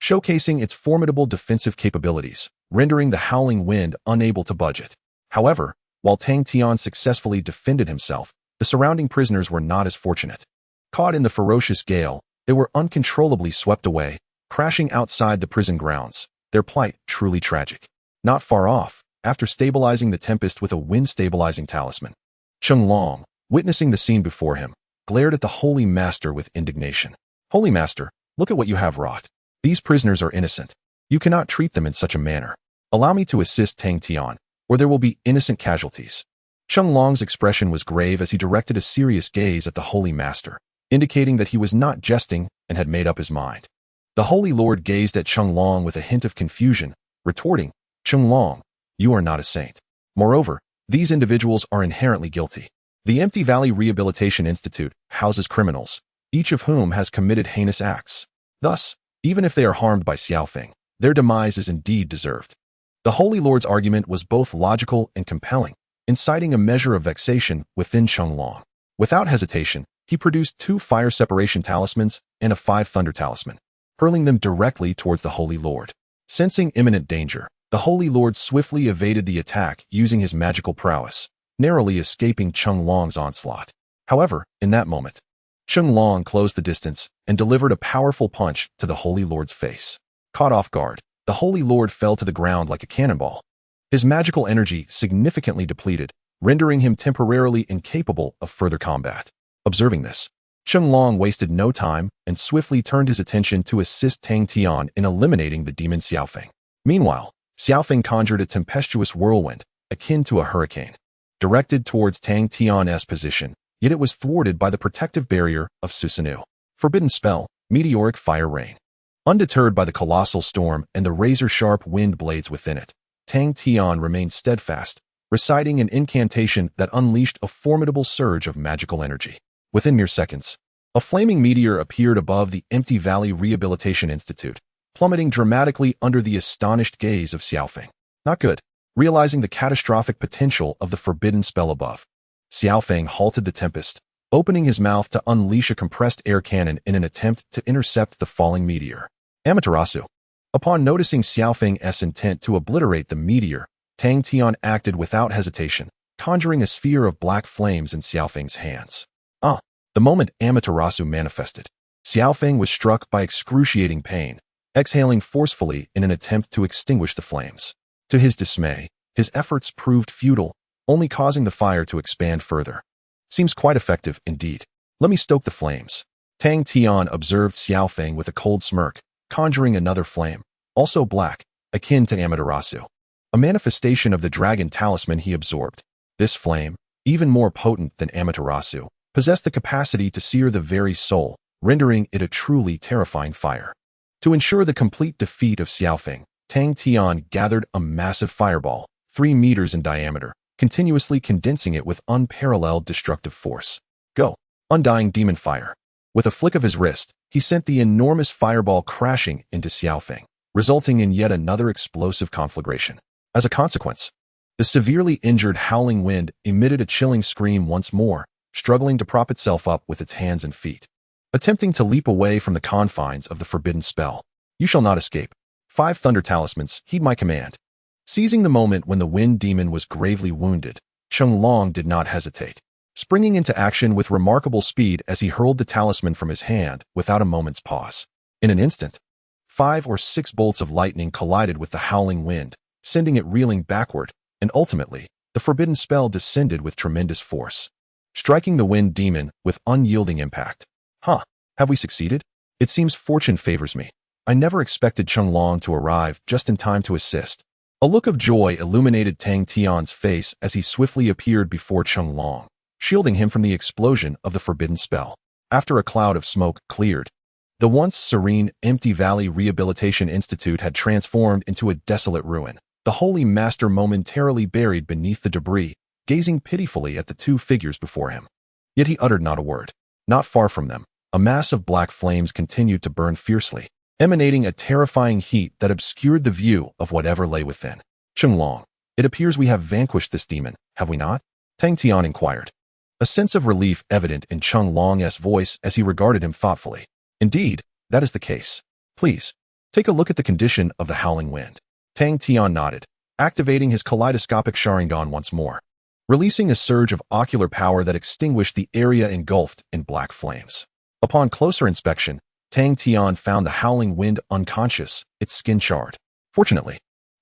showcasing its formidable defensive capabilities, rendering the howling wind unable to budge it. However, while Tang Tian successfully defended himself, the surrounding prisoners were not as fortunate. Caught in the ferocious gale, they were uncontrollably swept away, crashing outside the prison grounds, their plight truly tragic. Not far off, after stabilizing the tempest with a wind-stabilizing talisman, Cheng Long, witnessing the scene before him, glared at the Holy Master with indignation. Holy Master, look at what you have wrought. These prisoners are innocent. You cannot treat them in such a manner. Allow me to assist Tang Tian, or there will be innocent casualties. Cheng Long's expression was grave as he directed a serious gaze at the Holy Master, indicating that he was not jesting and had made up his mind. The Holy Lord gazed at Cheng Long with a hint of confusion, retorting, Cheng Long, you are not a saint. Moreover, these individuals are inherently guilty. The Empty Valley Rehabilitation Institute houses criminals, each of whom has committed heinous acts. Thus, even if they are harmed by Xiaofeng, their demise is indeed deserved. The Holy Lord's argument was both logical and compelling, inciting a measure of vexation within Cheng Long. Without hesitation, he produced 2 fire separation talismans and a 5 thunder talisman, hurling them directly towards the Holy Lord. Sensing imminent danger, the Holy Lord swiftly evaded the attack using his magical prowess, narrowly escaping Cheng Long's onslaught. However, in that moment, Cheng Long closed the distance and delivered a powerful punch to the Holy Lord's face. Caught off guard, the Holy Lord fell to the ground like a cannonball. His magical energy significantly depleted, rendering him temporarily incapable of further combat. Observing this, Cheng Long wasted no time and swiftly turned his attention to assist Tang Tian in eliminating the demon Xiaofeng. Meanwhile, Xiaofeng conjured a tempestuous whirlwind, akin to a hurricane, directed towards Tang Tian's position, yet it was thwarted by the protective barrier of Susanoo. Forbidden spell, meteoric fire rain. Undeterred by the colossal storm and the razor-sharp wind blades within it, Tang Tian remained steadfast, reciting an incantation that unleashed a formidable surge of magical energy. Within mere seconds, a flaming meteor appeared above the Empty Valley Rehabilitation Institute, plummeting dramatically under the astonished gaze of Xiaofeng. Not good. Realizing the catastrophic potential of the forbidden spell above, Xiaofeng halted the tempest, opening his mouth to unleash a compressed air cannon in an attempt to intercept the falling meteor. Amaterasu. Upon noticing Xiaofeng's intent to obliterate the meteor, Tang Tian acted without hesitation, conjuring a sphere of black flames in Xiaofeng's hands. The moment Amaterasu manifested, Xiaofeng was struck by excruciating pain, exhaling forcefully in an attempt to extinguish the flames. To his dismay, his efforts proved futile, only causing the fire to expand further. Seems quite effective indeed. Let me stoke the flames. Tang Tian observed Xiaofeng with a cold smirk, conjuring another flame, also black, akin to Amaterasu. A manifestation of the dragon talisman he absorbed. This flame, even more potent than Amaterasu, possessed the capacity to sear the very soul, rendering it a truly terrifying fire. To ensure the complete defeat of Xiaofeng, Tang Tian gathered a massive fireball, 3 meters in diameter, continuously condensing it with unparalleled destructive force. Go! Undying demon fire. With a flick of his wrist, he sent the enormous fireball crashing into Xiaofeng, resulting in yet another explosive conflagration. As a consequence, the severely injured howling wind emitted a chilling scream once more, struggling to prop itself up with its hands and feet, attempting to leap away from the confines of the forbidden spell. You shall not escape. 5 thunder talismans, heed my command. Seizing the moment when the wind demon was gravely wounded, Cheng Long did not hesitate, springing into action with remarkable speed as he hurled the talisman from his hand without a moment's pause. In an instant, 5 or 6 bolts of lightning collided with the howling wind, sending it reeling backward, and ultimately, the forbidden spell descended with tremendous force, striking the wind demon with unyielding impact. Have we succeeded? It seems fortune favors me. I never expected Cheng Long to arrive just in time to assist. A look of joy illuminated Tang Tian's face as he swiftly appeared before Cheng Long, shielding him from the explosion of the forbidden spell. After a cloud of smoke cleared, the once serene Empty Valley Rehabilitation Institute had transformed into a desolate ruin. The Holy Master momentarily buried beneath the debris, gazing pitifully at the 2 figures before him. Yet he uttered not a word. Not far from them, a mass of black flames continued to burn fiercely, emanating a terrifying heat that obscured the view of whatever lay within. Cheng Long, it appears we have vanquished this demon, have we not? Tang Tian inquired, a sense of relief evident in Cheng Long's voice as he regarded him thoughtfully. Indeed, that is the case. Please, take a look at the condition of the howling wind. Tang Tian nodded, activating his kaleidoscopic Sharingan once more, releasing a surge of ocular power that extinguished the area engulfed in black flames. Upon closer inspection, Tang Tian found the howling wind unconscious, its skin charred. Fortunately,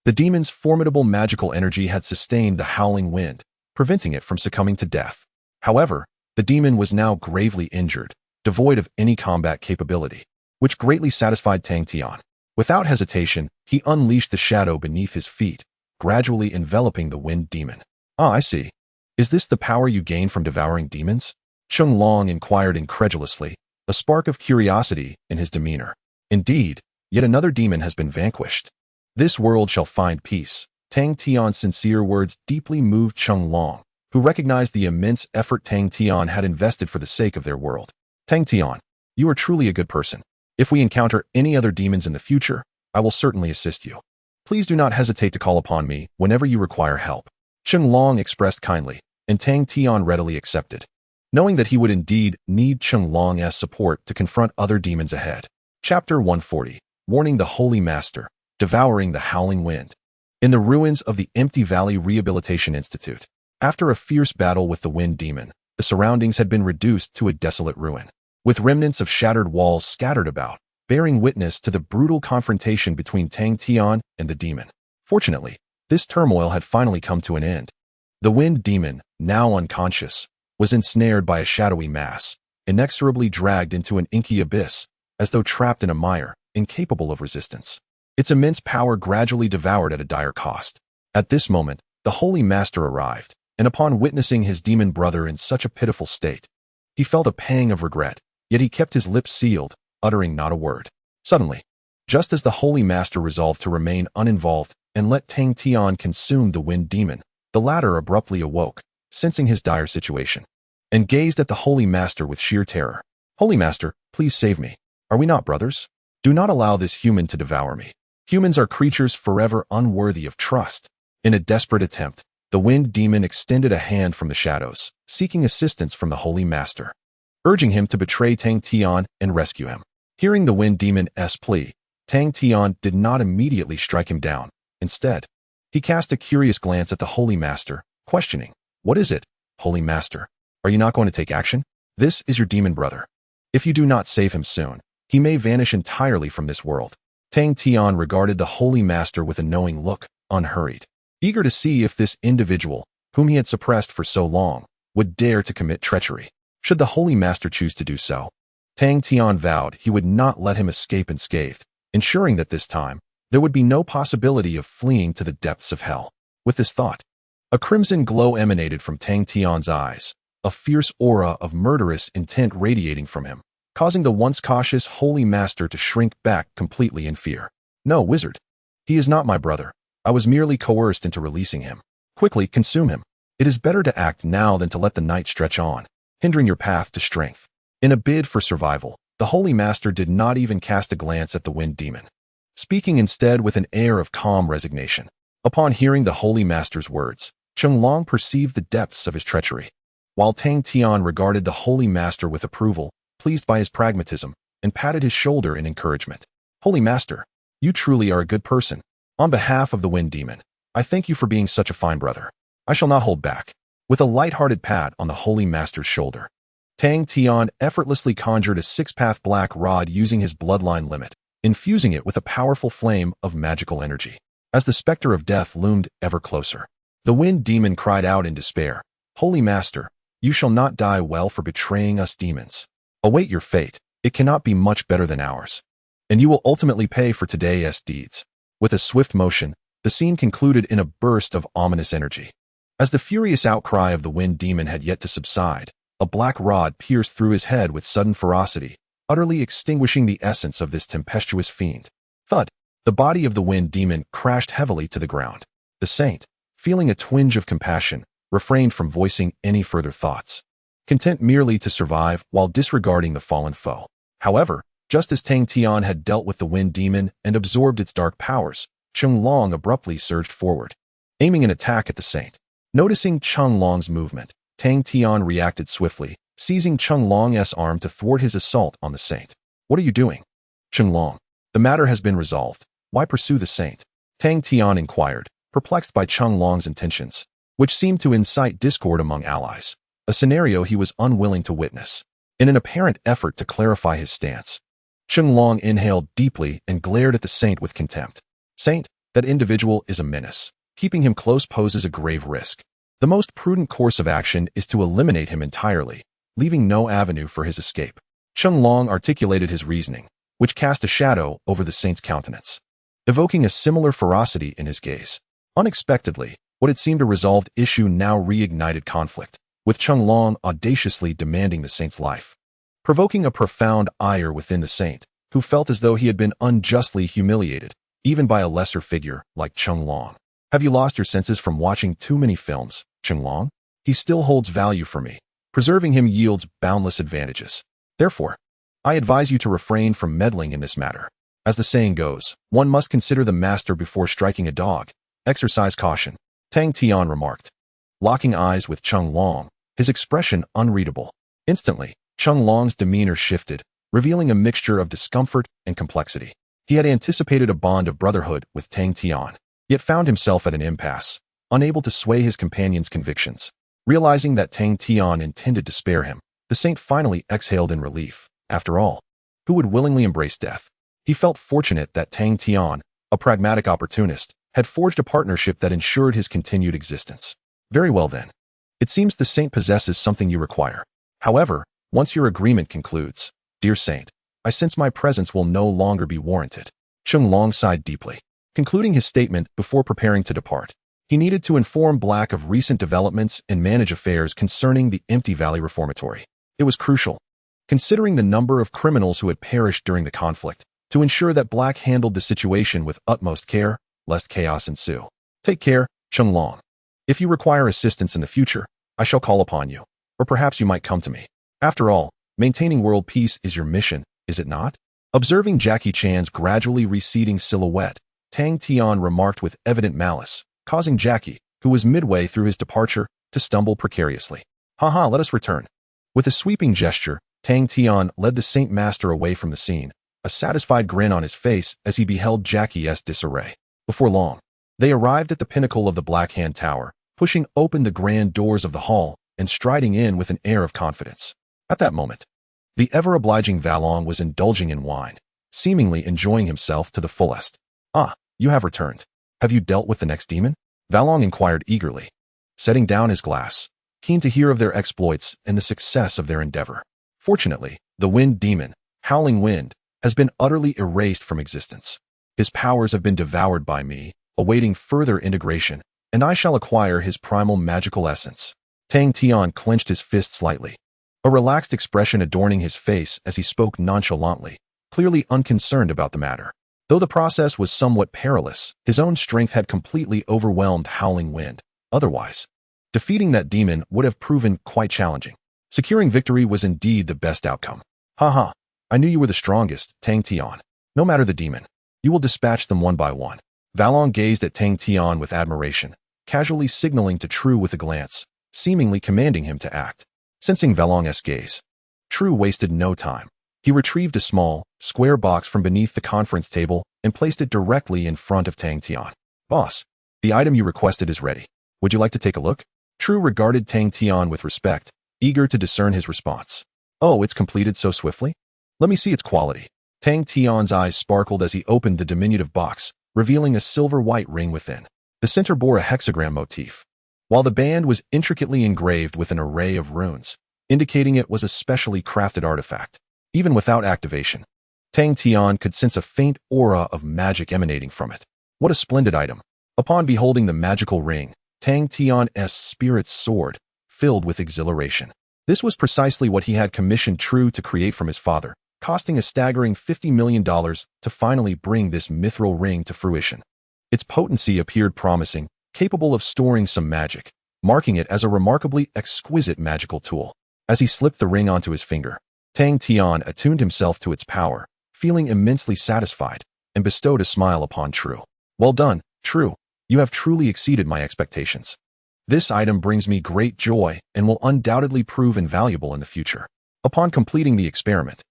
the demon's formidable magical energy had sustained the howling wind, preventing it from succumbing to death. However, the demon was now gravely injured, devoid of any combat capability, which greatly satisfied Tang Tian. Without hesitation, he unleashed the shadow beneath his feet, gradually enveloping the wind demon. Ah, I see. Is this the power you gain from devouring demons? Chung Long inquired incredulously, a spark of curiosity in his demeanor. Indeed, yet another demon has been vanquished. This world shall find peace. Tang Tian's sincere words deeply moved Chung Long, who recognized the immense effort Tang Tian had invested for the sake of their world. Tang Tian, you are truly a good person. If we encounter any other demons in the future, I will certainly assist you. Please do not hesitate to call upon me whenever you require help. Chung Long expressed kindly, and Tang Tian readily accepted, knowing that he would indeed need Chung Long's support to confront other demons ahead. Chapter 140, Warning the Holy Master, Devouring the Howling Wind. In the ruins of the Empty Valley Rehabilitation Institute, after a fierce battle with the wind demon, the surroundings had been reduced to a desolate ruin, with remnants of shattered walls scattered about, bearing witness to the brutal confrontation between Tang Tian and the demon. Fortunately, this turmoil had finally come to an end. The wind demon, now unconscious, was ensnared by a shadowy mass, inexorably dragged into an inky abyss, as though trapped in a mire, incapable of resistance. Its immense power gradually devoured at a dire cost. At this moment, the Holy Master arrived, and upon witnessing his demon brother in such a pitiful state, he felt a pang of regret, yet he kept his lips sealed, uttering not a word. Suddenly, just as the Holy Master resolved to remain uninvolved and let Tang Tian consume the wind demon, the latter abruptly awoke, sensing his dire situation, and gazed at the Holy Master with sheer terror. Holy Master, please save me. Are we not brothers? Do not allow this human to devour me. Humans are creatures forever unworthy of trust. In a desperate attempt, the wind demon extended a hand from the shadows, seeking assistance from the Holy Master, urging him to betray Tang Tian and rescue him. Hearing the wind demon's plea, Tang Tian did not immediately strike him down. Instead, he cast a curious glance at the Holy Master, questioning, "What is it, Holy Master? Are you not going to take action? This is your demon brother. If you do not save him soon, he may vanish entirely from this world." Tang Tian regarded the Holy Master with a knowing look, unhurried, eager to see if this individual, whom he had suppressed for so long, would dare to commit treachery. Should the Holy Master choose to do so, Tang Tian vowed he would not let him escape unscathed, ensuring that this time, there would be no possibility of fleeing to the depths of hell. With this thought, a crimson glow emanated from Tang Tian's eyes, a fierce aura of murderous intent radiating from him, causing the once cautious Holy Master to shrink back completely in fear. "No, wizard. He is not my brother. I was merely coerced into releasing him. Quickly consume him. It is better to act now than to let the night stretch on, hindering your path to strength." In a bid for survival, the Holy Master did not even cast a glance at the wind demon, speaking instead with an air of calm resignation. Upon hearing the Holy Master's words, Chung Long perceived the depths of his treachery, while Tang Tian regarded the Holy Master with approval, pleased by his pragmatism, and patted his shoulder in encouragement. "Holy Master, you truly are a good person. On behalf of the wind demon, I thank you for being such a fine brother. I shall not hold back." With a light-hearted pat on the Holy Master's shoulder, Tang Tian effortlessly conjured a six-path black rod using his bloodline limit, infusing it with a powerful flame of magical energy. As the specter of death loomed ever closer, the wind demon cried out in despair, "Holy Master, you shall not die well for betraying us demons. Await your fate. It cannot be much better than ours, and you will ultimately pay for today's deeds." With a swift motion, the scene concluded in a burst of ominous energy. As the furious outcry of the wind demon had yet to subside, a black rod pierced through his head with sudden ferocity, utterly extinguishing the essence of this tempestuous fiend. Thud! The body of the wind demon crashed heavily to the ground. The saint, feeling a twinge of compassion, refrained from voicing any further thoughts, content merely to survive while disregarding the fallen foe. However, just as Tang Tian had dealt with the wind demon and absorbed its dark powers, Chung Long abruptly surged forward, aiming an attack at the saint. Noticing Chung Long's movement, Tang Tian reacted swiftly, seizing Chung Long's arm to thwart his assault on the saint. "What are you doing, Chung Long? The matter has been resolved. Why pursue the saint?" Tang Tian inquired, perplexed by Chung Long's intentions, which seemed to incite discord among allies, a scenario he was unwilling to witness. In an apparent effort to clarify his stance, Chung Long inhaled deeply and glared at the saint with contempt. "Saint, that individual is a menace. Keeping him close poses a grave risk. The most prudent course of action is to eliminate him entirely, leaving no avenue for his escape. Cheng Long articulated his reasoning, which cast a shadow over the saint's countenance, evoking a similar ferocity in his gaze. Unexpectedly, what had seemed a resolved issue now reignited conflict, with Cheng Long audaciously demanding the saint's life, provoking a profound ire within the saint, who felt as though he had been unjustly humiliated, even by a lesser figure like Cheng Long. Have you lost your senses from watching too many films, Cheng Long? He still holds value for me. Preserving him yields boundless advantages. Therefore, I advise you to refrain from meddling in this matter. As the saying goes, one must consider the master before striking a dog. Exercise caution, Tang Tian remarked, locking eyes with Cheng Long, his expression unreadable. Instantly, Cheng Long's demeanor shifted, revealing a mixture of discomfort and complexity. He had anticipated a bond of brotherhood with Tang Tian, yet found himself at an impasse, unable to sway his companion's convictions. Realizing that Tang Tian intended to spare him, the saint finally exhaled in relief. After all, who would willingly embrace death? He felt fortunate that Tang Tian, a pragmatic opportunist, had forged a partnership that ensured his continued existence. Very well then. It seems the saint possesses something you require. However, once your agreement concludes, dear saint, I sense my presence will no longer be warranted. Cheng Long sighed deeply, concluding his statement before preparing to depart. He needed to inform Black of recent developments and manage affairs concerning the Empty Valley Reformatory. It was crucial, considering the number of criminals who had perished during the conflict, to ensure that Black handled the situation with utmost care, lest chaos ensue. Take care, Cheng Long. If you require assistance in the future, I shall call upon you, or perhaps you might come to me. After all, maintaining world peace is your mission, is it not? Observing Jackie Chan's gradually receding silhouette, Tang Tian remarked with evident malice, causing Jackie, who was midway through his departure, to stumble precariously. Haha, let us return. With a sweeping gesture, Tang Tian led the Saint Master away from the scene, a satisfied grin on his face as he beheld Jackie's disarray. Before long, they arrived at the pinnacle of the Black Hand Tower, pushing open the grand doors of the hall and striding in with an air of confidence. At that moment, the ever-obliging Valong was indulging in wine, seemingly enjoying himself to the fullest. Ah, you have returned. Have you dealt with the next demon? Valong inquired eagerly, setting down his glass, keen to hear of their exploits and the success of their endeavor. Fortunately, the Wind Demon, Howling Wind, has been utterly erased from existence. His powers have been devoured by me, awaiting further integration, and I shall acquire his primal magical essence. Tang Tian clenched his fist slightly, a relaxed expression adorning his face as he spoke nonchalantly, clearly unconcerned about the matter. Though the process was somewhat perilous, his own strength had completely overwhelmed Howling Wind. Otherwise, defeating that demon would have proven quite challenging. Securing victory was indeed the best outcome. Haha, I knew you were the strongest, Tang Tian. No matter the demon, you will dispatch them one by one. Valong gazed at Tang Tian with admiration, casually signaling to True with a glance, seemingly commanding him to act. Sensing Valong's gaze, True wasted no time. He retrieved a small, square box from beneath the conference table and placed it directly in front of Tang Tian. Boss, the item you requested is ready. Would you like to take a look? True regarded Tang Tian with respect, eager to discern his response. Oh, it's completed so swiftly? Let me see its quality. Tang Tian's eyes sparkled as he opened the diminutive box, revealing a silver-white ring within. The center bore a hexagram motif, while the band was intricately engraved with an array of runes, indicating it was a specially crafted artifact. Even without activation, Tang Tian could sense a faint aura of magic emanating from it. What a splendid item! Upon beholding the magical ring, Tang Tian's spirit soared, filled with exhilaration. This was precisely what he had commissioned True to create from his father, costing a staggering $50 million to finally bring this mithril ring to fruition. Its potency appeared promising, capable of storing some magic, marking it as a remarkably exquisite magical tool. As he slipped the ring onto his finger, Tang Tian attuned himself to its power, feeling immensely satisfied, and bestowed a smile upon True. Well done, True. You have truly exceeded my expectations. This item brings me great joy and will undoubtedly prove invaluable in the future. Upon completing the experiment,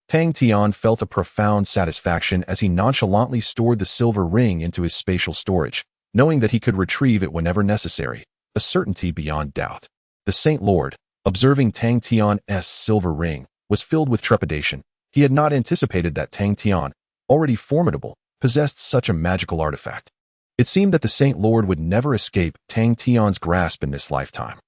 Tang Tian felt a profound satisfaction as he nonchalantly stored the silver ring into his spatial storage, knowing that he could retrieve it whenever necessary, a certainty beyond doubt. The Saint Lord, observing Tang Tian's silver ring, was filled with trepidation. He had not anticipated that Tang Tian, already formidable, possessed such a magical artifact. It seemed that the Saint Lord would never escape Tang Tian's grasp in this lifetime.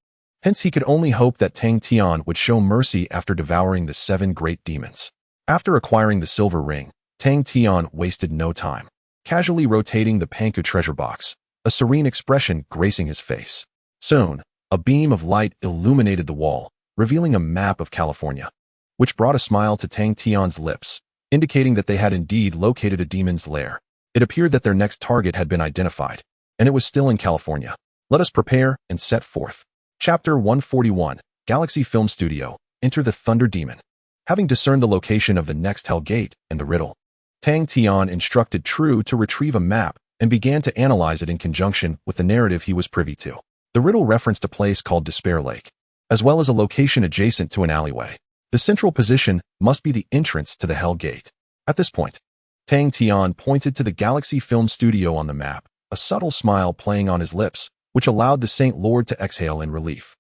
Hence, he could only hope that Tang Tian would show mercy after devouring the 7 great demons. After acquiring the silver ring, Tang Tian wasted no time, casually rotating the Panku treasure box, a serene expression gracing his face. Soon, a beam of light illuminated the wall, revealing a map of California, which brought a smile to Tang Tian's lips, indicating that they had indeed located a demon's lair. It appeared that their next target had been identified, and it was still in California. Let us prepare and set forth. Chapter 141, Galaxy Film Studio, Enter the Thunder Demon. Having discerned the location of the next Hell Gate and the riddle, Tang Tian instructed True to retrieve a map and began to analyze it in conjunction with the narrative he was privy to. The riddle referenced a place called Despair Lake, as well as a location adjacent to an alleyway. The central position must be the entrance to the Hell Gate. At this point, Tang Tian pointed to the Galaxy Film Studio on the map, a subtle smile playing on his lips, which allowed the Saint Lord to exhale in relief,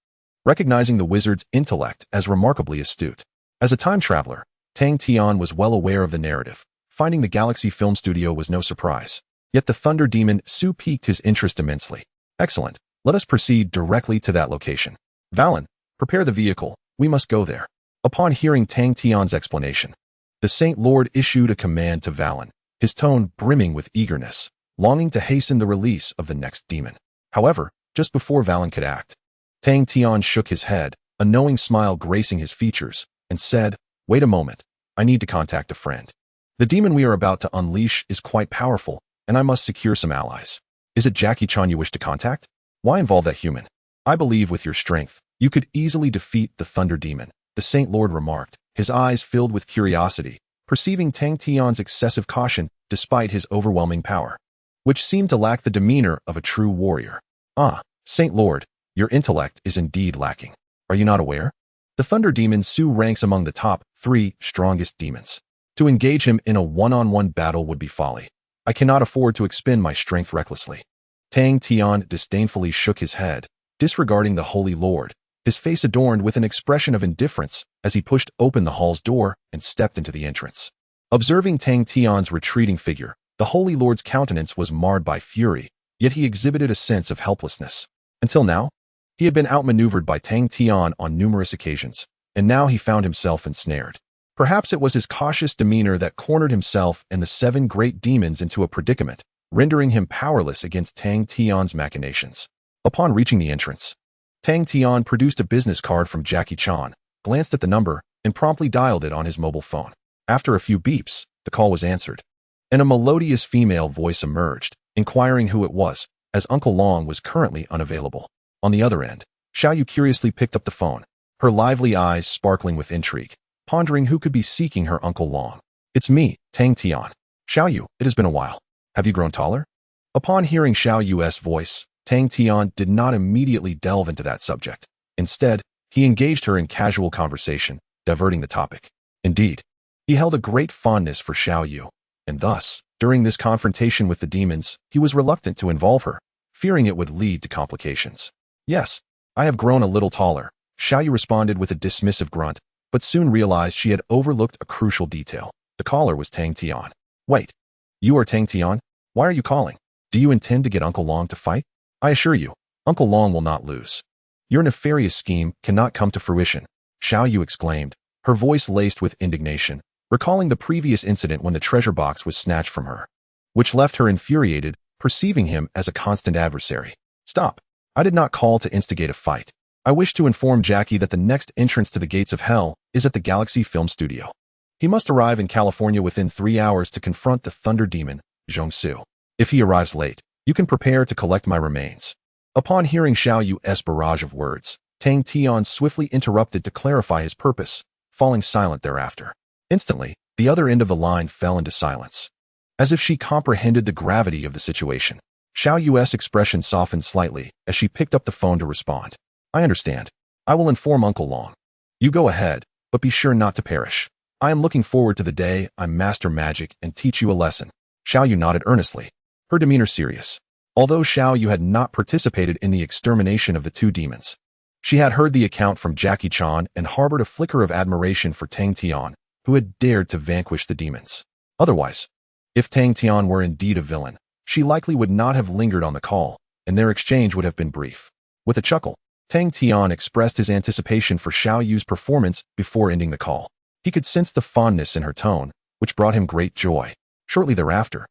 recognizing the wizard's intellect as remarkably astute. As a time traveler, Tang Tian was well aware of the narrative. Finding the Galaxy Film Studio was no surprise. Yet the Thunder Demon Su piqued his interest immensely. Excellent. Let us proceed directly to that location. Valen, prepare the vehicle. We must go there. Upon hearing Tang Tian's explanation, the Saint Lord issued a command to Valen, his tone brimming with eagerness, longing to hasten the release of the next demon. However, just before Valen could act, Tang Tian shook his head, a knowing smile gracing his features, and said, "Wait a moment. I need to contact a friend. The demon we are about to unleash is quite powerful, and I must secure some allies. Is it Jackie Chan you wish to contact? Why involve that human? I believe with your strength, you could easily defeat the Thunder Demon," the Saint Lord remarked, his eyes filled with curiosity, perceiving Tang Tian's excessive caution despite his overwhelming power, which seemed to lack the demeanor of a true warrior. "Ah, Saint Lord, your intellect is indeed lacking. Are you not aware? The Thunder Demon Su ranks among the top 3 strongest demons. To engage him in a one-on-one battle would be folly. I cannot afford to expend my strength recklessly." Tang Tian disdainfully shook his head, disregarding the Holy Lord, his face adorned with an expression of indifference as he pushed open the hall's door and stepped into the entrance. Observing Tang Tian's retreating figure, the Holy Lord's countenance was marred by fury, yet he exhibited a sense of helplessness. Until now, he had been outmaneuvered by Tang Tian on numerous occasions, and now he found himself ensnared. Perhaps it was his cautious demeanor that cornered himself and the 7 great demons into a predicament, rendering him powerless against Tang Tian's machinations. Upon reaching the entrance, Tang Tian produced a business card from Jackie Chan, glanced at the number, and promptly dialed it on his mobile phone. After a few beeps, the call was answered, and a melodious female voice emerged, inquiring who it was, as Uncle Long was currently unavailable. On the other end, Xiaoyu curiously picked up the phone, her lively eyes sparkling with intrigue, pondering who could be seeking her Uncle Long. "It's me, Tang Tian. Xiaoyu, it has been a while. Have you grown taller?" Upon hearing Xiaoyu's voice, Tang Tian did not immediately delve into that subject. Instead, he engaged her in casual conversation, diverting the topic. Indeed, he held a great fondness for Xiaoyu, and thus, during this confrontation with the demons, he was reluctant to involve her, fearing it would lead to complications. "Yes, I have grown a little taller," Xiaoyu responded with a dismissive grunt, but soon realized she had overlooked a crucial detail. The caller was Tang Tian. "Wait, you are Tang Tian? Why are you calling? Do you intend to get Uncle Long to fight? I assure you, Uncle Long will not lose. Your nefarious scheme cannot come to fruition," Xiaoyu exclaimed, her voice laced with indignation, recalling the previous incident when the treasure box was snatched from her, which left her infuriated, perceiving him as a constant adversary. "Stop. I did not call to instigate a fight. I wish to inform Jackie that the next entrance to the gates of hell is at the Galaxy Film Studio. He must arrive in California within 3 hours to confront the Thunder Demon, Zhongsu. If he arrives late, you can prepare to collect my remains." Upon hearing Xiaoyu's barrage of words, Tang Tian swiftly interrupted to clarify his purpose, falling silent thereafter. Instantly, the other end of the line fell into silence. As if she comprehended the gravity of the situation, Xiaoyu's expression softened slightly as she picked up the phone to respond. "I understand. I will inform Uncle Long. You go ahead, but be sure not to perish. I am looking forward to the day I master magic and teach you a lesson." Xiaoyu nodded earnestly, her demeanor serious. Although Xiaoyu had not participated in the extermination of the 2 demons, she had heard the account from Jackie Chan and harbored a flicker of admiration for Tang Tian, who had dared to vanquish the demons. Otherwise, if Tang Tian were indeed a villain, she likely would not have lingered on the call, and their exchange would have been brief. With a chuckle, Tang Tian expressed his anticipation for Xiao Yu's performance before ending the call. He could sense the fondness in her tone, which brought him great joy. Shortly thereafter,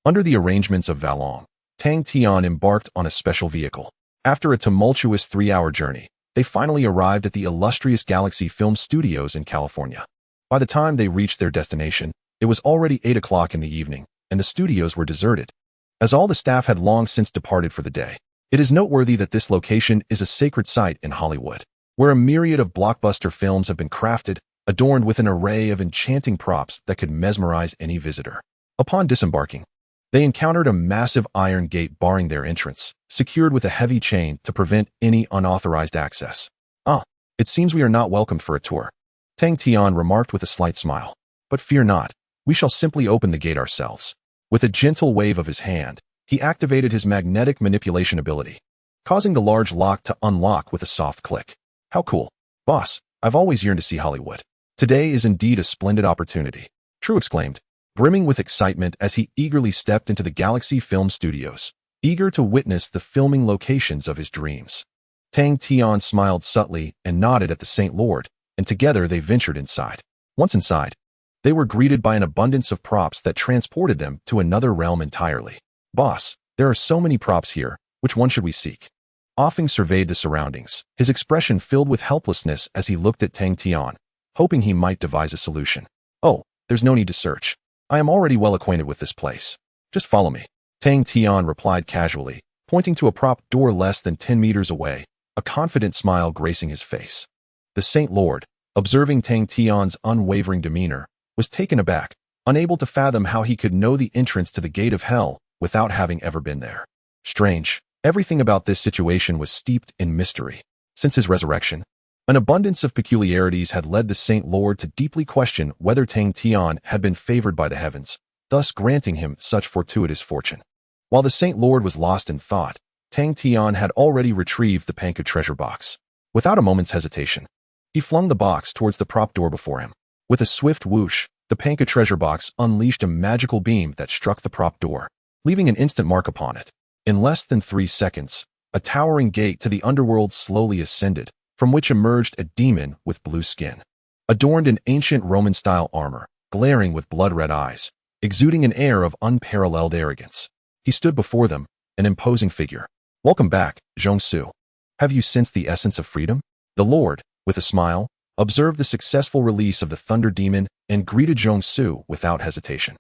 under the arrangements of Valong, Tang Tian embarked on a special vehicle. After a tumultuous 3-hour journey, they finally arrived at the illustrious Galaxy Film Studios in California. By the time they reached their destination, it was already 8 o'clock in the evening, and the studios were deserted, as all the staff had long since departed for the day. It is noteworthy that this location is a sacred site in Hollywood, where a myriad of blockbuster films have been crafted, adorned with an array of enchanting props that could mesmerize any visitor. Upon disembarking, they encountered a massive iron gate barring their entrance, secured with a heavy chain to prevent any unauthorized access. It seems we are not welcomed for a tour, Tang Tian remarked with a slight smile. But fear not, we shall simply open the gate ourselves. With a gentle wave of his hand, he activated his magnetic manipulation ability, causing the large lock to unlock with a soft click. How cool. Boss, I've always yearned to see Hollywood. Today is indeed a splendid opportunity, True exclaimed, brimming with excitement as he eagerly stepped into the Galaxy Film Studios, eager to witness the filming locations of his dreams. Tang Tian smiled subtly and nodded at the Saint Lord, and together they ventured inside. Once inside, they were greeted by an abundance of props that transported them to another realm entirely. Boss, there are so many props here, which one should we seek? Offing surveyed the surroundings, his expression filled with helplessness as he looked at Tang Tian, hoping he might devise a solution. Oh, there's no need to search. I am already well acquainted with this place. Just follow me. Tang Tian replied casually, pointing to a prop door less than 10 meters away, a confident smile gracing his face. The Saint Lord, observing Tang Tian's unwavering demeanor, was taken aback, unable to fathom how he could know the entrance to the gate of hell without having ever been there. Strange, everything about this situation was steeped in mystery. Since his resurrection, an abundance of peculiarities had led the Saint Lord to deeply question whether Tang Tian had been favored by the heavens, thus granting him such fortuitous fortune. While the Saint Lord was lost in thought, Tang Tian had already retrieved the Panka treasure box. Without a moment's hesitation, he flung the box towards the prop door before him. With a swift whoosh, the Panka treasure box unleashed a magical beam that struck the prop door, leaving an instant mark upon it. In less than 3 seconds, a towering gate to the underworld slowly ascended, from which emerged a demon with blue skin, adorned in ancient Roman-style armor, glaring with blood-red eyes, exuding an air of unparalleled arrogance. He stood before them, an imposing figure. Welcome back, Zhongsu. Have you sensed the essence of freedom? The Lord, with a smile, observed the successful release of the Thunder Demon and greeted Zhongsu without hesitation.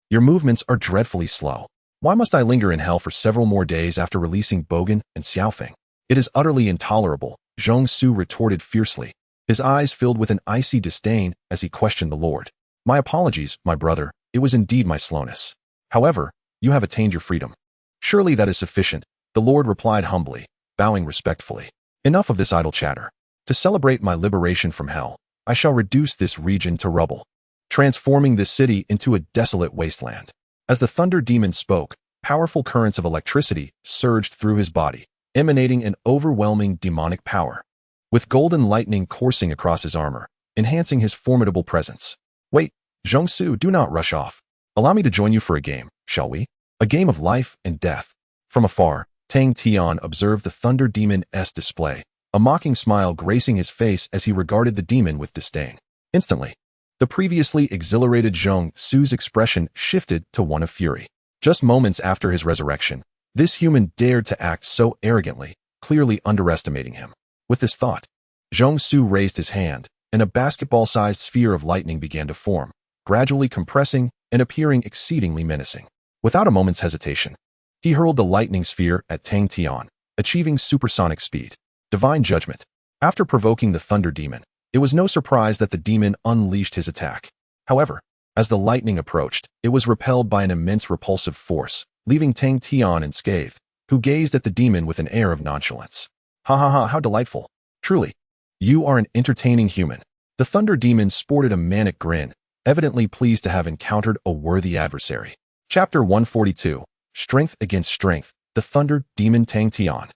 Your movements are dreadfully slow. Why must I linger in hell for several more days after releasing Bogan and Xiaofeng? It is utterly intolerable, Zhongsu retorted fiercely, his eyes filled with an icy disdain as he questioned the Lord. My apologies, my brother, it was indeed my slowness. However, you have attained your freedom. Surely that is sufficient, the Lord replied humbly, bowing respectfully. Enough of this idle chatter. To celebrate my liberation from hell, I shall reduce this region to rubble, transforming this city into a desolate wasteland. As the Thunder Demon spoke, powerful currents of electricity surged through his body, emanating an overwhelming demonic power, with golden lightning coursing across his armor, enhancing his formidable presence. Wait, Zhongsu, do not rush off. Allow me to join you for a game, shall we? A game of life and death. From afar, Tang Tian observed the Thunder Demon's display, a mocking smile gracing his face as he regarded the demon with disdain. Instantly, the previously exhilarated Zhongsu's expression shifted to one of fury. Just moments after his resurrection, this human dared to act so arrogantly, clearly underestimating him. With this thought, Zhongsu raised his hand, and a basketball-sized sphere of lightning began to form, gradually compressing and appearing exceedingly menacing. Without a moment's hesitation, he hurled the lightning sphere at Tang Tian, achieving supersonic speed. Divine judgment. After provoking the Thunder Demon, it was no surprise that the demon unleashed his attack. However, as the lightning approached, it was repelled by an immense repulsive force, leaving Tang Tian unscathed, who gazed at the demon with an air of nonchalance. Ha ha ha, how delightful. Truly, you are an entertaining human. The Thunder Demon sported a manic grin, evidently pleased to have encountered a worthy adversary. Chapter 142, Strength Against Strength, the Thunder Demon Tang Tian.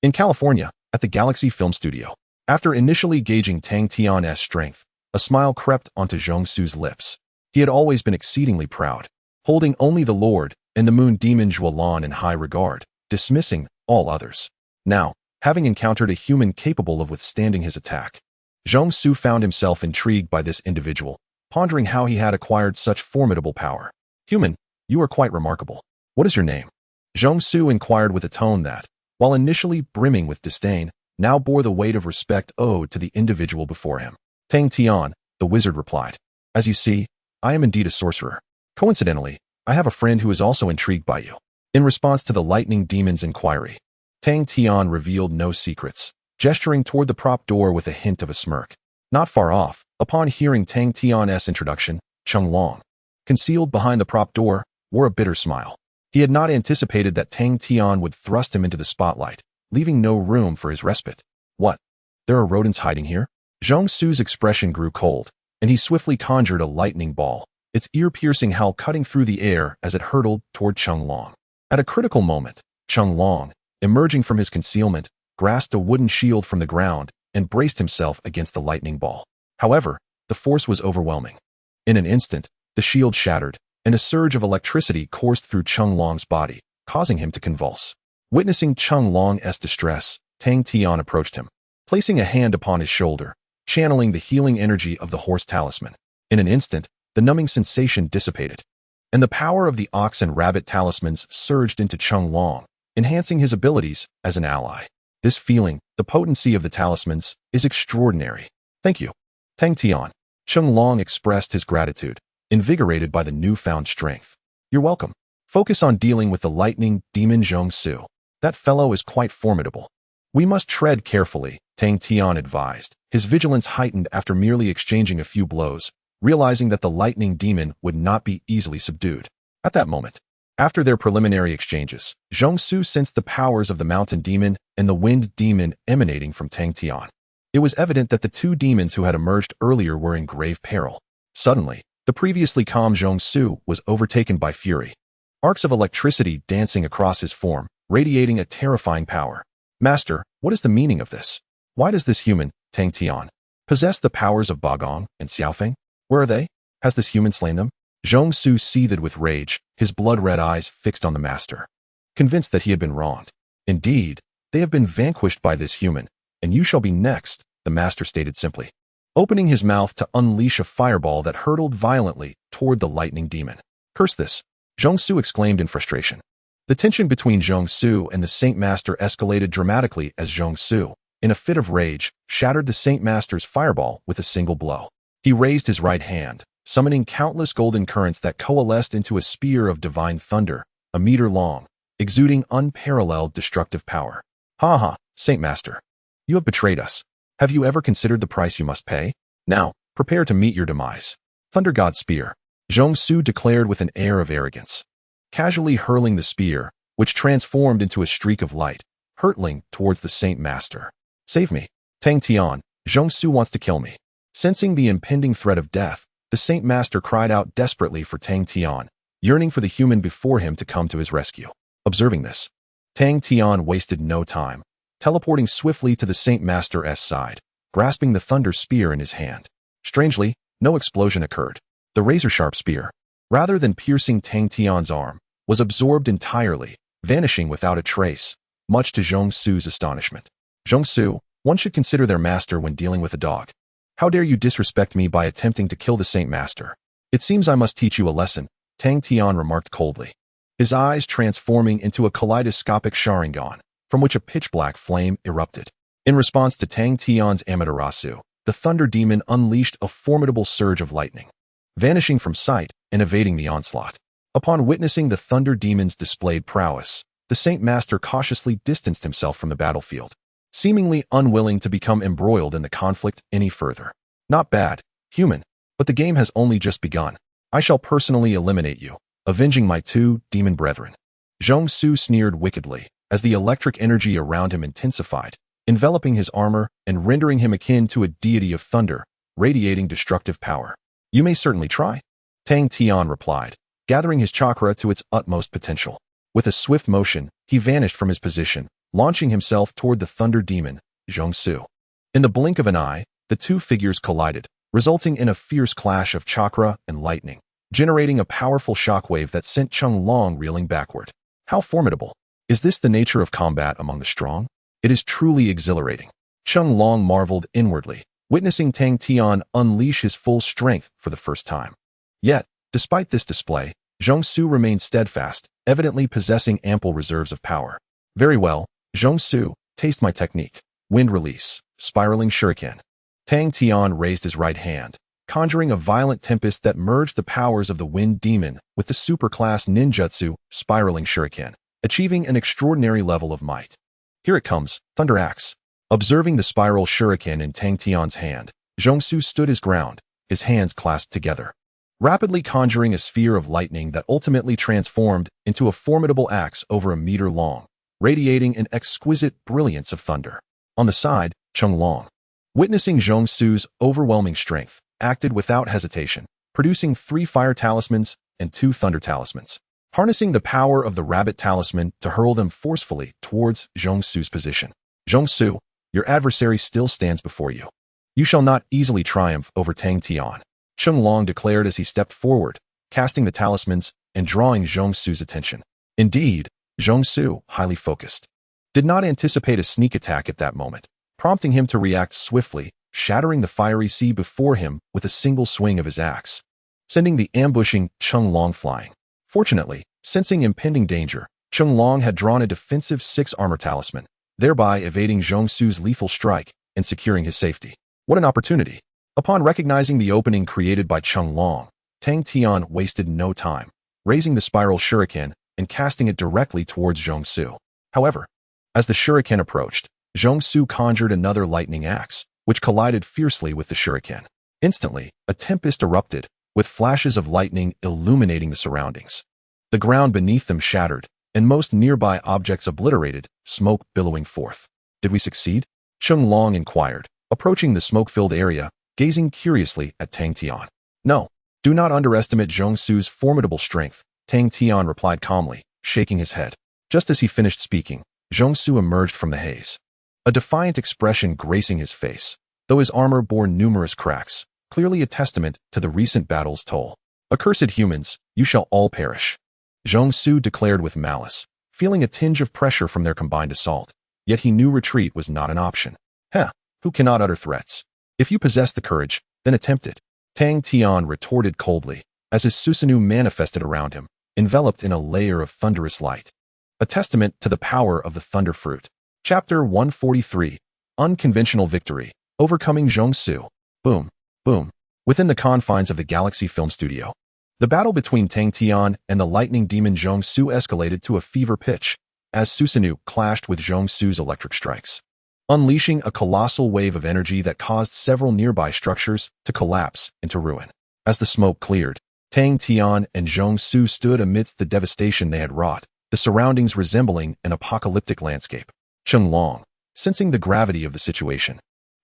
In California, at the Galaxy Film Studio, after initially gauging Tang Tian's strength, a smile crept onto Zhongsu's lips. He had always been exceedingly proud, holding only the Lord and the moon demon Zhuolan in high regard, dismissing all others. Now, having encountered a human capable of withstanding his attack, Zhong Su found himself intrigued by this individual, pondering how he had acquired such formidable power. Human, you are quite remarkable. What is your name? Zhong Su inquired with a tone that, while initially brimming with disdain, now bore the weight of respect owed to the individual before him. Tang Tian, the wizard replied. As you see, I am indeed a sorcerer. Coincidentally, I have a friend who is also intrigued by you. In response to the lightning demon's inquiry, Tang Tian revealed no secrets, gesturing toward the prop door with a hint of a smirk. Not far off, upon hearing Tang Tian's introduction, Cheng Long, concealed behind the prop door, wore a bitter smile. He had not anticipated that Tang Tian would thrust him into the spotlight, leaving no room for his respite. What? There are rodents hiding here? Zhong Su's expression grew cold, and he swiftly conjured a lightning ball, its ear-piercing howl cutting through the air as it hurtled toward Cheng Long. At a critical moment, Cheng Long, emerging from his concealment, grasped a wooden shield from the ground and braced himself against the lightning ball. However, the force was overwhelming. In an instant, the shield shattered, and a surge of electricity coursed through Cheng Long's body, causing him to convulse. Witnessing Cheng Long's distress, Tang Tian approached him, placing a hand upon his shoulder, channeling the healing energy of the horse talisman. In an instant, the numbing sensation dissipated, and the power of the ox and rabbit talismans surged into Cheng Long, enhancing his abilities as an ally. This feeling, the potency of the talismans, is extraordinary. Thank you, Tang Tian. Cheng Long expressed his gratitude, invigorated by the newfound strength. You're welcome. Focus on dealing with the lightning demon Zhong Su. That fellow is quite formidable. We must tread carefully, Tang Tian advised, his vigilance heightened after merely exchanging a few blows, realizing that the lightning demon would not be easily subdued. At that moment, after their preliminary exchanges, Zhong Su sensed the powers of the mountain demon and the wind demon emanating from Tang Tian. It was evident that the two demons who had emerged earlier were in grave peril. Suddenly, the previously calm Zhong Su was overtaken by fury. Arcs of electricity dancing across his form, radiating a terrifying power. Master, what is the meaning of this? Why does this human, Tang Tian, possess the powers of Bagong and Xiaofeng? Where are they? Has this human slain them? Zhong Su seethed with rage, his blood-red eyes fixed on the master, convinced that he had been wronged. Indeed, they have been vanquished by this human, and you shall be next, the master stated simply, opening his mouth to unleash a fireball that hurtled violently toward the lightning demon. Curse this! Zhong Su exclaimed in frustration. The tension between Zhong Su and the Saint Master escalated dramatically as Zhong Su, in a fit of rage, shattered the Saint Master's fireball with a single blow. He raised his right hand, summoning countless golden currents that coalesced into a spear of divine thunder, a meter long, exuding unparalleled destructive power. Ha ha, Saint Master. You have betrayed us. Have you ever considered the price you must pay? Now, prepare to meet your demise. Thunder God Spear, Zhong Su declared with an air of arrogance, casually hurling the spear, which transformed into a streak of light, hurtling towards the Saint Master. Save me. Tang Tian, Zhong Su wants to kill me. Sensing the impending threat of death, the Saint Master cried out desperately for Tang Tian, yearning for the human before him to come to his rescue. Observing this, Tang Tian wasted no time, teleporting swiftly to the Saint Master's side, grasping the thunder spear in his hand. Strangely, no explosion occurred. The razor-sharp spear, rather than piercing Tang Tian's arm, was absorbed entirely, vanishing without a trace, much to Zhong Su's astonishment. Zhong Su, one should consider their master when dealing with a dog. How dare you disrespect me by attempting to kill the Saint Master? It seems I must teach you a lesson, Tang Tian remarked coldly, his eyes transforming into a kaleidoscopic Sharingan, from which a pitch-black flame erupted. In response to Tang Tian's Amaterasu, the Thunder Demon unleashed a formidable surge of lightning, vanishing from sight and evading the onslaught. Upon witnessing the Thunder Demon's displayed prowess, the Saint Master cautiously distanced himself from the battlefield, seemingly unwilling to become embroiled in the conflict any further. Not bad, human, but the game has only just begun. I shall personally eliminate you, avenging my two demon brethren. Zhong Su sneered wickedly, as the electric energy around him intensified, enveloping his armor and rendering him akin to a deity of thunder, radiating destructive power. You may certainly try, Tang Tian replied, gathering his chakra to its utmost potential. With a swift motion, he vanished from his position, launching himself toward the thunder demon, Zhong Su. In the blink of an eye, the two figures collided, resulting in a fierce clash of chakra and lightning. generating a powerful shockwave that sent Cheng Long reeling backward. How formidable! Is this the nature of combat among the strong? It is truly exhilarating. Cheng Long marveled inwardly, witnessing Tang Tian unleash his full strength for the first time. Yet, despite this display, Zhong Su remained steadfast, evidently possessing ample reserves of power. Very well, Zhong Su, taste my technique. Wind release, spiraling shuriken. Tang Tian raised his right hand, conjuring a violent tempest that merged the powers of the wind demon with the superclass ninjutsu, spiraling shuriken, achieving an extraordinary level of might. Here it comes, Thunder Axe. Observing the spiral shuriken in Tang Tian's hand, Zhong Su stood his ground, his hands clasped together, rapidly conjuring a sphere of lightning that ultimately transformed into a formidable axe over a meter long, radiating an exquisite brilliance of thunder. On the side, Cheng Long, witnessing Zhong Su's overwhelming strength, acted without hesitation, producing 3 fire talismans and 2 thunder talismans, harnessing the power of the rabbit talisman to hurl them forcefully towards Zhong Su's position. Zhong Su, your adversary still stands before you. You shall not easily triumph over Tang Tian, Cheng Long declared as he stepped forward, casting the talismans and drawing Zhong Su's attention. Indeed, Zhong Su, highly focused, did not anticipate a sneak attack at that moment, prompting him to react swiftly, shattering the fiery sea before him with a single swing of his axe, sending the ambushing Cheng Long flying. Fortunately, sensing impending danger, Cheng Long had drawn a defensive 6 armor talisman, thereby evading Zhong Su's lethal strike and securing his safety. What an opportunity! Upon recognizing the opening created by Cheng Long, Tang Tian wasted no time, raising the spiral shuriken and casting it directly towards Zhong Su. However, as the shuriken approached, Zhong Su conjured another lightning axe, which collided fiercely with the shuriken. Instantly, a tempest erupted, with flashes of lightning illuminating the surroundings. The ground beneath them shattered, and most nearby objects obliterated, smoke billowing forth. Did we succeed? Cheng Long inquired, approaching the smoke-filled area, gazing curiously at Tang Tian. No, do not underestimate Zhong Su's formidable strength, Tang Tian replied calmly, shaking his head. Just as he finished speaking, Zhong Su emerged from the haze, a defiant expression gracing his face, though his armor bore numerous cracks, clearly a testament to the recent battle's toll. Accursed humans, you shall all perish, Zhong Su declared with malice, feeling a tinge of pressure from their combined assault. Yet he knew retreat was not an option. Who cannot utter threats? If you possess the courage, then attempt it, Tang Tian retorted coldly, as his Susanoo manifested around him, enveloped in a layer of thunderous light. A testament to the power of the thunder fruit. Chapter 143, Unconventional Victory, Overcoming Zhong Su. Boom, boom. Within the confines of the Galaxy Film Studio, the battle between Tang Tian and the lightning demon Zhong Su escalated to a fever pitch, as Susanoo clashed with Zhong Su's electric strikes, unleashing a colossal wave of energy that caused several nearby structures to collapse into ruin. As the smoke cleared, Tang Tian and Zhong Su stood amidst the devastation they had wrought, the surroundings resembling an apocalyptic landscape. Cheng Long, sensing the gravity of the situation,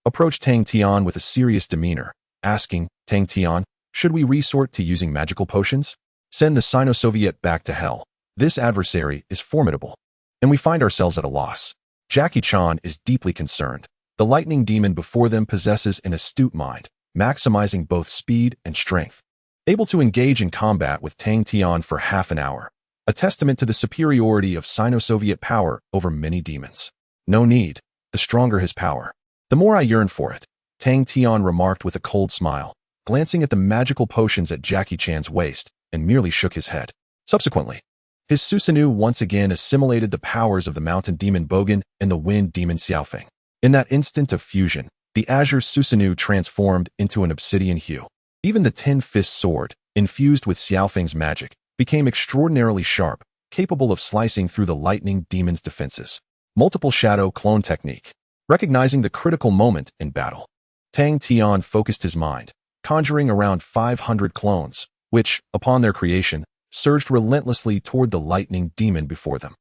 approached Tang Tian with a serious demeanor, asking, Tang Tian, should we resort to using magical potions? Send the Sino-Soviet back to hell. This adversary is formidable, and we find ourselves at a loss. Jackie Chan is deeply concerned. The lightning demon before them possesses an astute mind, maximizing both speed and strength, able to engage in combat with Tang Tian for half an hour, a testament to the superiority of Sino-Soviet power over many demons. No need, the stronger his power, the more I yearn for it, Tang Tian remarked with a cold smile, glancing at the magical potions at Jackie Chan's waist, and merely shook his head. Subsequently, his Susanoo once again assimilated the powers of the mountain demon Bogan and the wind demon Xiaofeng. In that instant of fusion, the azure Susanoo transformed into an obsidian hue. Even the 10-fist sword, infused with Xiaofeng's magic, became extraordinarily sharp, capable of slicing through the lightning demon's defenses. Multiple shadow clone technique. Recognizing the critical moment in battle, Tang Tian focused his mind, conjuring around 500 clones, which, upon their creation, surged relentlessly toward the lightning demon before them.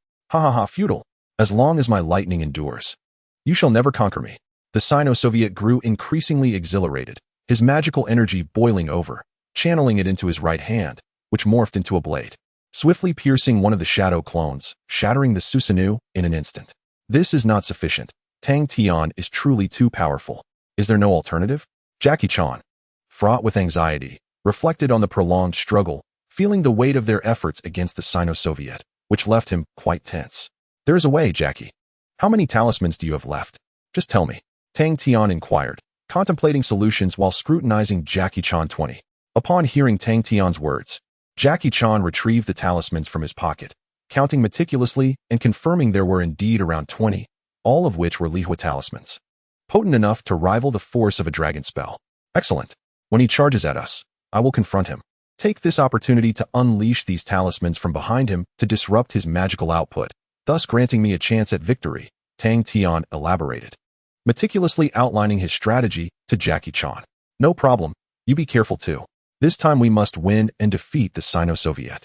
Futile. As long as my lightning endures, you shall never conquer me. The Sino-Soviet grew increasingly exhilarated, his magical energy boiling over, channeling it into his right hand, which morphed into a blade, swiftly piercing one of the shadow clones, shattering the Susanoo in an instant. This is not sufficient. Tang Tian is truly too powerful. Is there no alternative? Jackie Chan, fraught with anxiety, reflected on the prolonged struggle, feeling the weight of their efforts against the Sino-Soviet, which left him quite tense. There is a way, Jackie. How many talismans do you have left? Just tell me. Tang Tian inquired, contemplating solutions while scrutinizing Jackie Chan 20. Upon hearing Tang Tian's words, Jackie Chan retrieved the talismans from his pocket, counting meticulously and confirming there were indeed around 20, all of which were Lihua talismans. Potent enough to rival the force of a dragon spell. Excellent. When he charges at us, I will confront him. Take this opportunity to unleash these talismans from behind him to disrupt his magical output, thus granting me a chance at victory, Tang Tian elaborated, meticulously outlining his strategy to Jackie Chan. No problem, you be careful too. This time we must win and defeat the Sino-Soviet.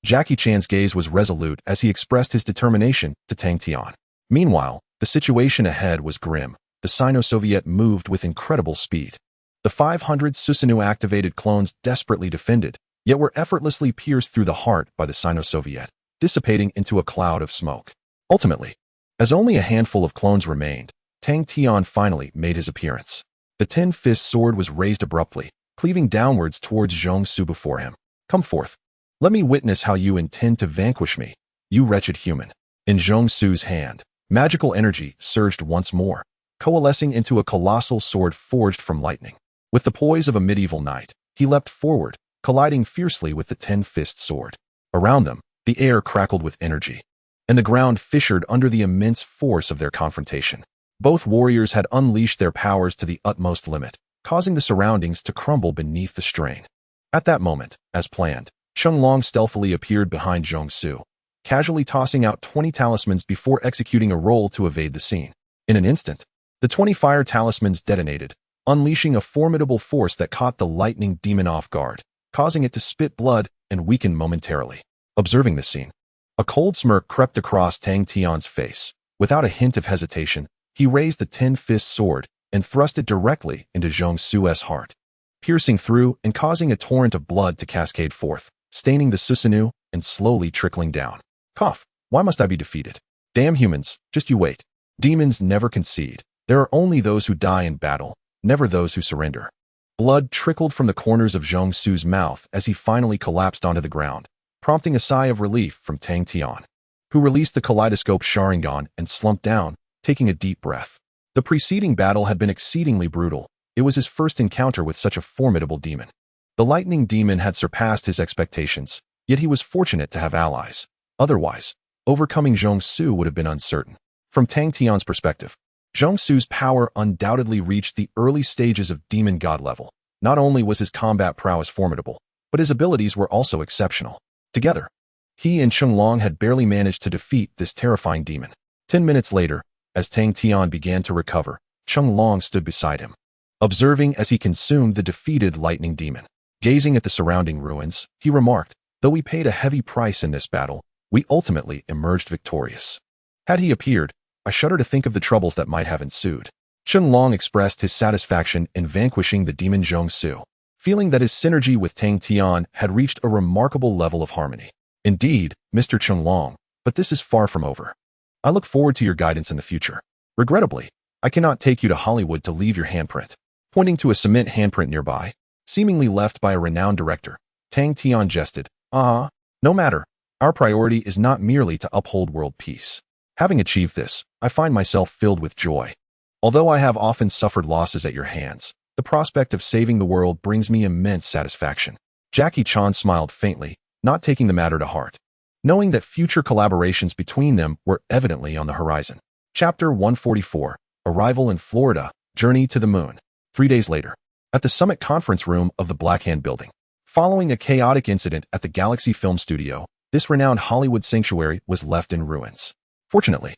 Jackie Chan's gaze was resolute as he expressed his determination to Tang Tian. Meanwhile, the situation ahead was grim. The Sino-Soviet moved with incredible speed. The 500 Susanoo-activated clones desperately defended, yet were effortlessly pierced through the heart by the Sino-Soviet, dissipating into a cloud of smoke. Ultimately, as only a handful of clones remained, Tang Tian finally made his appearance. The ten-fist sword was raised abruptly, cleaving downwards towards Zhong Su before him. Come forth. Let me witness how you intend to vanquish me, you wretched human. In Zhong Su's hand, magical energy surged once more, coalescing into a colossal sword forged from lightning. With the poise of a medieval knight, he leapt forward, colliding fiercely with the ten-fist sword. Around them, the air crackled with energy, and the ground fissured under the immense force of their confrontation. Both warriors had unleashed their powers to the utmost limit, causing the surroundings to crumble beneath the strain. At that moment, as planned, Cheng Long stealthily appeared behind Zhong Su, casually tossing out 20 talismans before executing a roll to evade the scene. In an instant, the 20 fire talismans detonated, unleashing a formidable force that caught the lightning demon off guard, causing it to spit blood and weaken momentarily. Observing this scene, a cold smirk crept across Tang Tian's face. Without a hint of hesitation, he raised the ten-fist sword and thrust it directly into Zhong Su's heart, piercing through and causing a torrent of blood to cascade forth, staining the Susanoo and slowly trickling down. Cough, why must I be defeated? Damn humans, just you wait. Demons never concede. There are only those who die in battle, never those who surrender. Blood trickled from the corners of Zhong Su's mouth as he finally collapsed onto the ground, prompting a sigh of relief from Tang Tian, who released the kaleidoscope Sharingan and slumped down, taking a deep breath. The preceding battle had been exceedingly brutal. It was his first encounter with such a formidable demon. The lightning demon had surpassed his expectations, yet he was fortunate to have allies. Otherwise, overcoming Zhong Su would have been uncertain. From Tang Tian's perspective, Zhong Su's power undoubtedly reached the early stages of demon god level. Not only was his combat prowess formidable, but his abilities were also exceptional. Together, he and Cheng Long had barely managed to defeat this terrifying demon. 10 minutes later, as Tang Tian began to recover, Cheng Long stood beside him, observing as he consumed the defeated lightning demon. Gazing at the surrounding ruins, he remarked, though we paid a heavy price in this battle, we ultimately emerged victorious. Had he appeared, I shudder to think of the troubles that might have ensued. Cheng Long expressed his satisfaction in vanquishing the demon Zhong Su, feeling that his synergy with Tang Tian had reached a remarkable level of harmony. Indeed, Mr. Cheng Long, but this is far from over. I look forward to your guidance in the future. Regrettably, I cannot take you to Hollywood to leave your handprint. Pointing to a cement handprint nearby, seemingly left by a renowned director, Tang Tian jested, no matter. Our priority is not merely to uphold world peace. Having achieved this, I find myself filled with joy. Although I have often suffered losses at your hands, the prospect of saving the world brings me immense satisfaction. Jackie Chan smiled faintly, not taking the matter to heart, knowing that future collaborations between them were evidently on the horizon. Chapter 144, Arrival in Florida, Journey to the Moon. 3 days later, at the Summit Conference Room of the Black Hand Building. Following a chaotic incident at the Galaxy Film Studio, this renowned Hollywood sanctuary was left in ruins. Fortunately,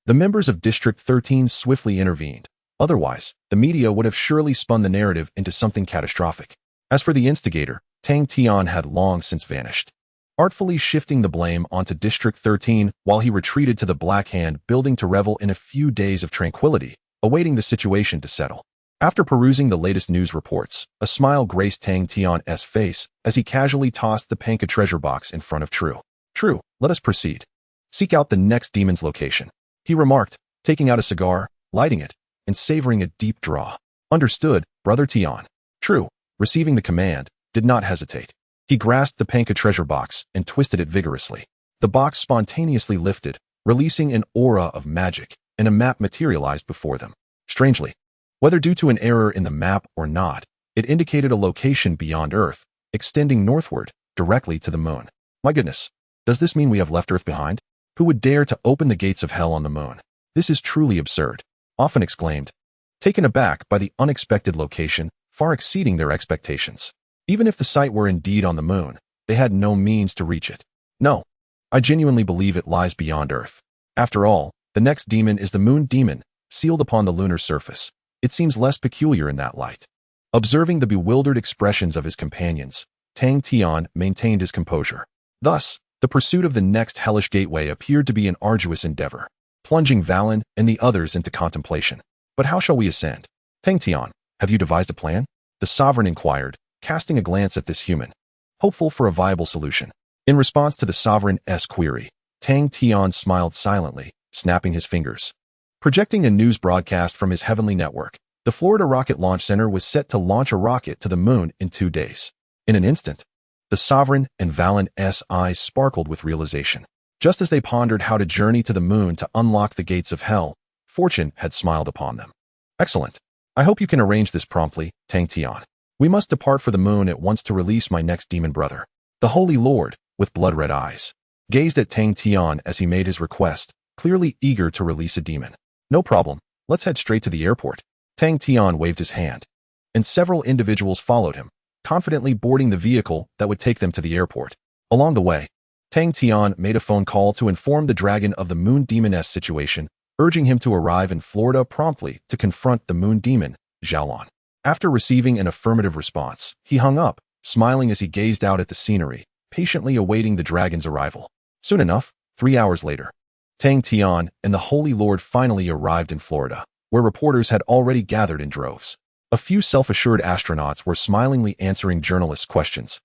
the members of District 13 swiftly intervened. Otherwise, the media would have surely spun the narrative into something catastrophic. As for the instigator, Tang Tian had long since vanished, artfully shifting the blame onto District 13 while he retreated to the Black Hand Building to revel in a few days of tranquility, awaiting the situation to settle. After perusing the latest news reports, a smile graced Tang Tian's face as he casually tossed the Panka treasure box in front of True. True, let us proceed. Seek out the next demon's location, he remarked, taking out a cigar, lighting it, and savoring a deep draw. Understood, Brother Tian. True, receiving the command, did not hesitate. He grasped the Panka treasure box and twisted it vigorously. The box spontaneously lifted, releasing an aura of magic, and a map materialized before them. Strangely, whether due to an error in the map or not, it indicated a location beyond Earth, extending northward, directly to the moon. My goodness, does this mean we have left Earth behind? Who would dare to open the gates of hell on the moon? This is truly absurd, often exclaimed, taken aback by the unexpected location, far exceeding their expectations. Even if the site were indeed on the moon, they had no means to reach it. No, I genuinely believe it lies beyond Earth. After all, the next demon is the moon demon, sealed upon the lunar surface. It seems less peculiar in that light. Observing the bewildered expressions of his companions, Tang Tian maintained his composure. Thus, the pursuit of the next hellish gateway appeared to be an arduous endeavor, plunging Valen and the others into contemplation. But how shall we ascend? Tang Tian, have you devised a plan? The sovereign inquired, casting a glance at this human, hopeful for a viable solution. In response to the sovereign's query, Tang Tian smiled silently, snapping his fingers. Projecting a news broadcast from his heavenly network, the Florida Rocket Launch Center was set to launch a rocket to the moon in 2 days. In an instant, the sovereign and Valen's eyes sparkled with realization. Just as they pondered how to journey to the moon to unlock the gates of hell, fortune had smiled upon them. Excellent. I hope you can arrange this promptly, Tang Tian. We must depart for the moon at once to release my next demon brother. The Holy Lord, with blood-red eyes, gazed at Tang Tian as he made his request, clearly eager to release a demon. No problem, let's head straight to the airport. Tang Tian waved his hand, and several individuals followed him, confidently boarding the vehicle that would take them to the airport. Along the way, Tang Tian made a phone call to inform the dragon of the moon demoness situation, urging him to arrive in Florida promptly to confront the moon demon, Xiaolon. After receiving an affirmative response, he hung up, smiling as he gazed out at the scenery, patiently awaiting the dragon's arrival. Soon enough, 3 hours later, Tang Tian and the Holy Lord finally arrived in Florida, where reporters had already gathered in droves. A few self-assured astronauts were smilingly answering journalists' questions,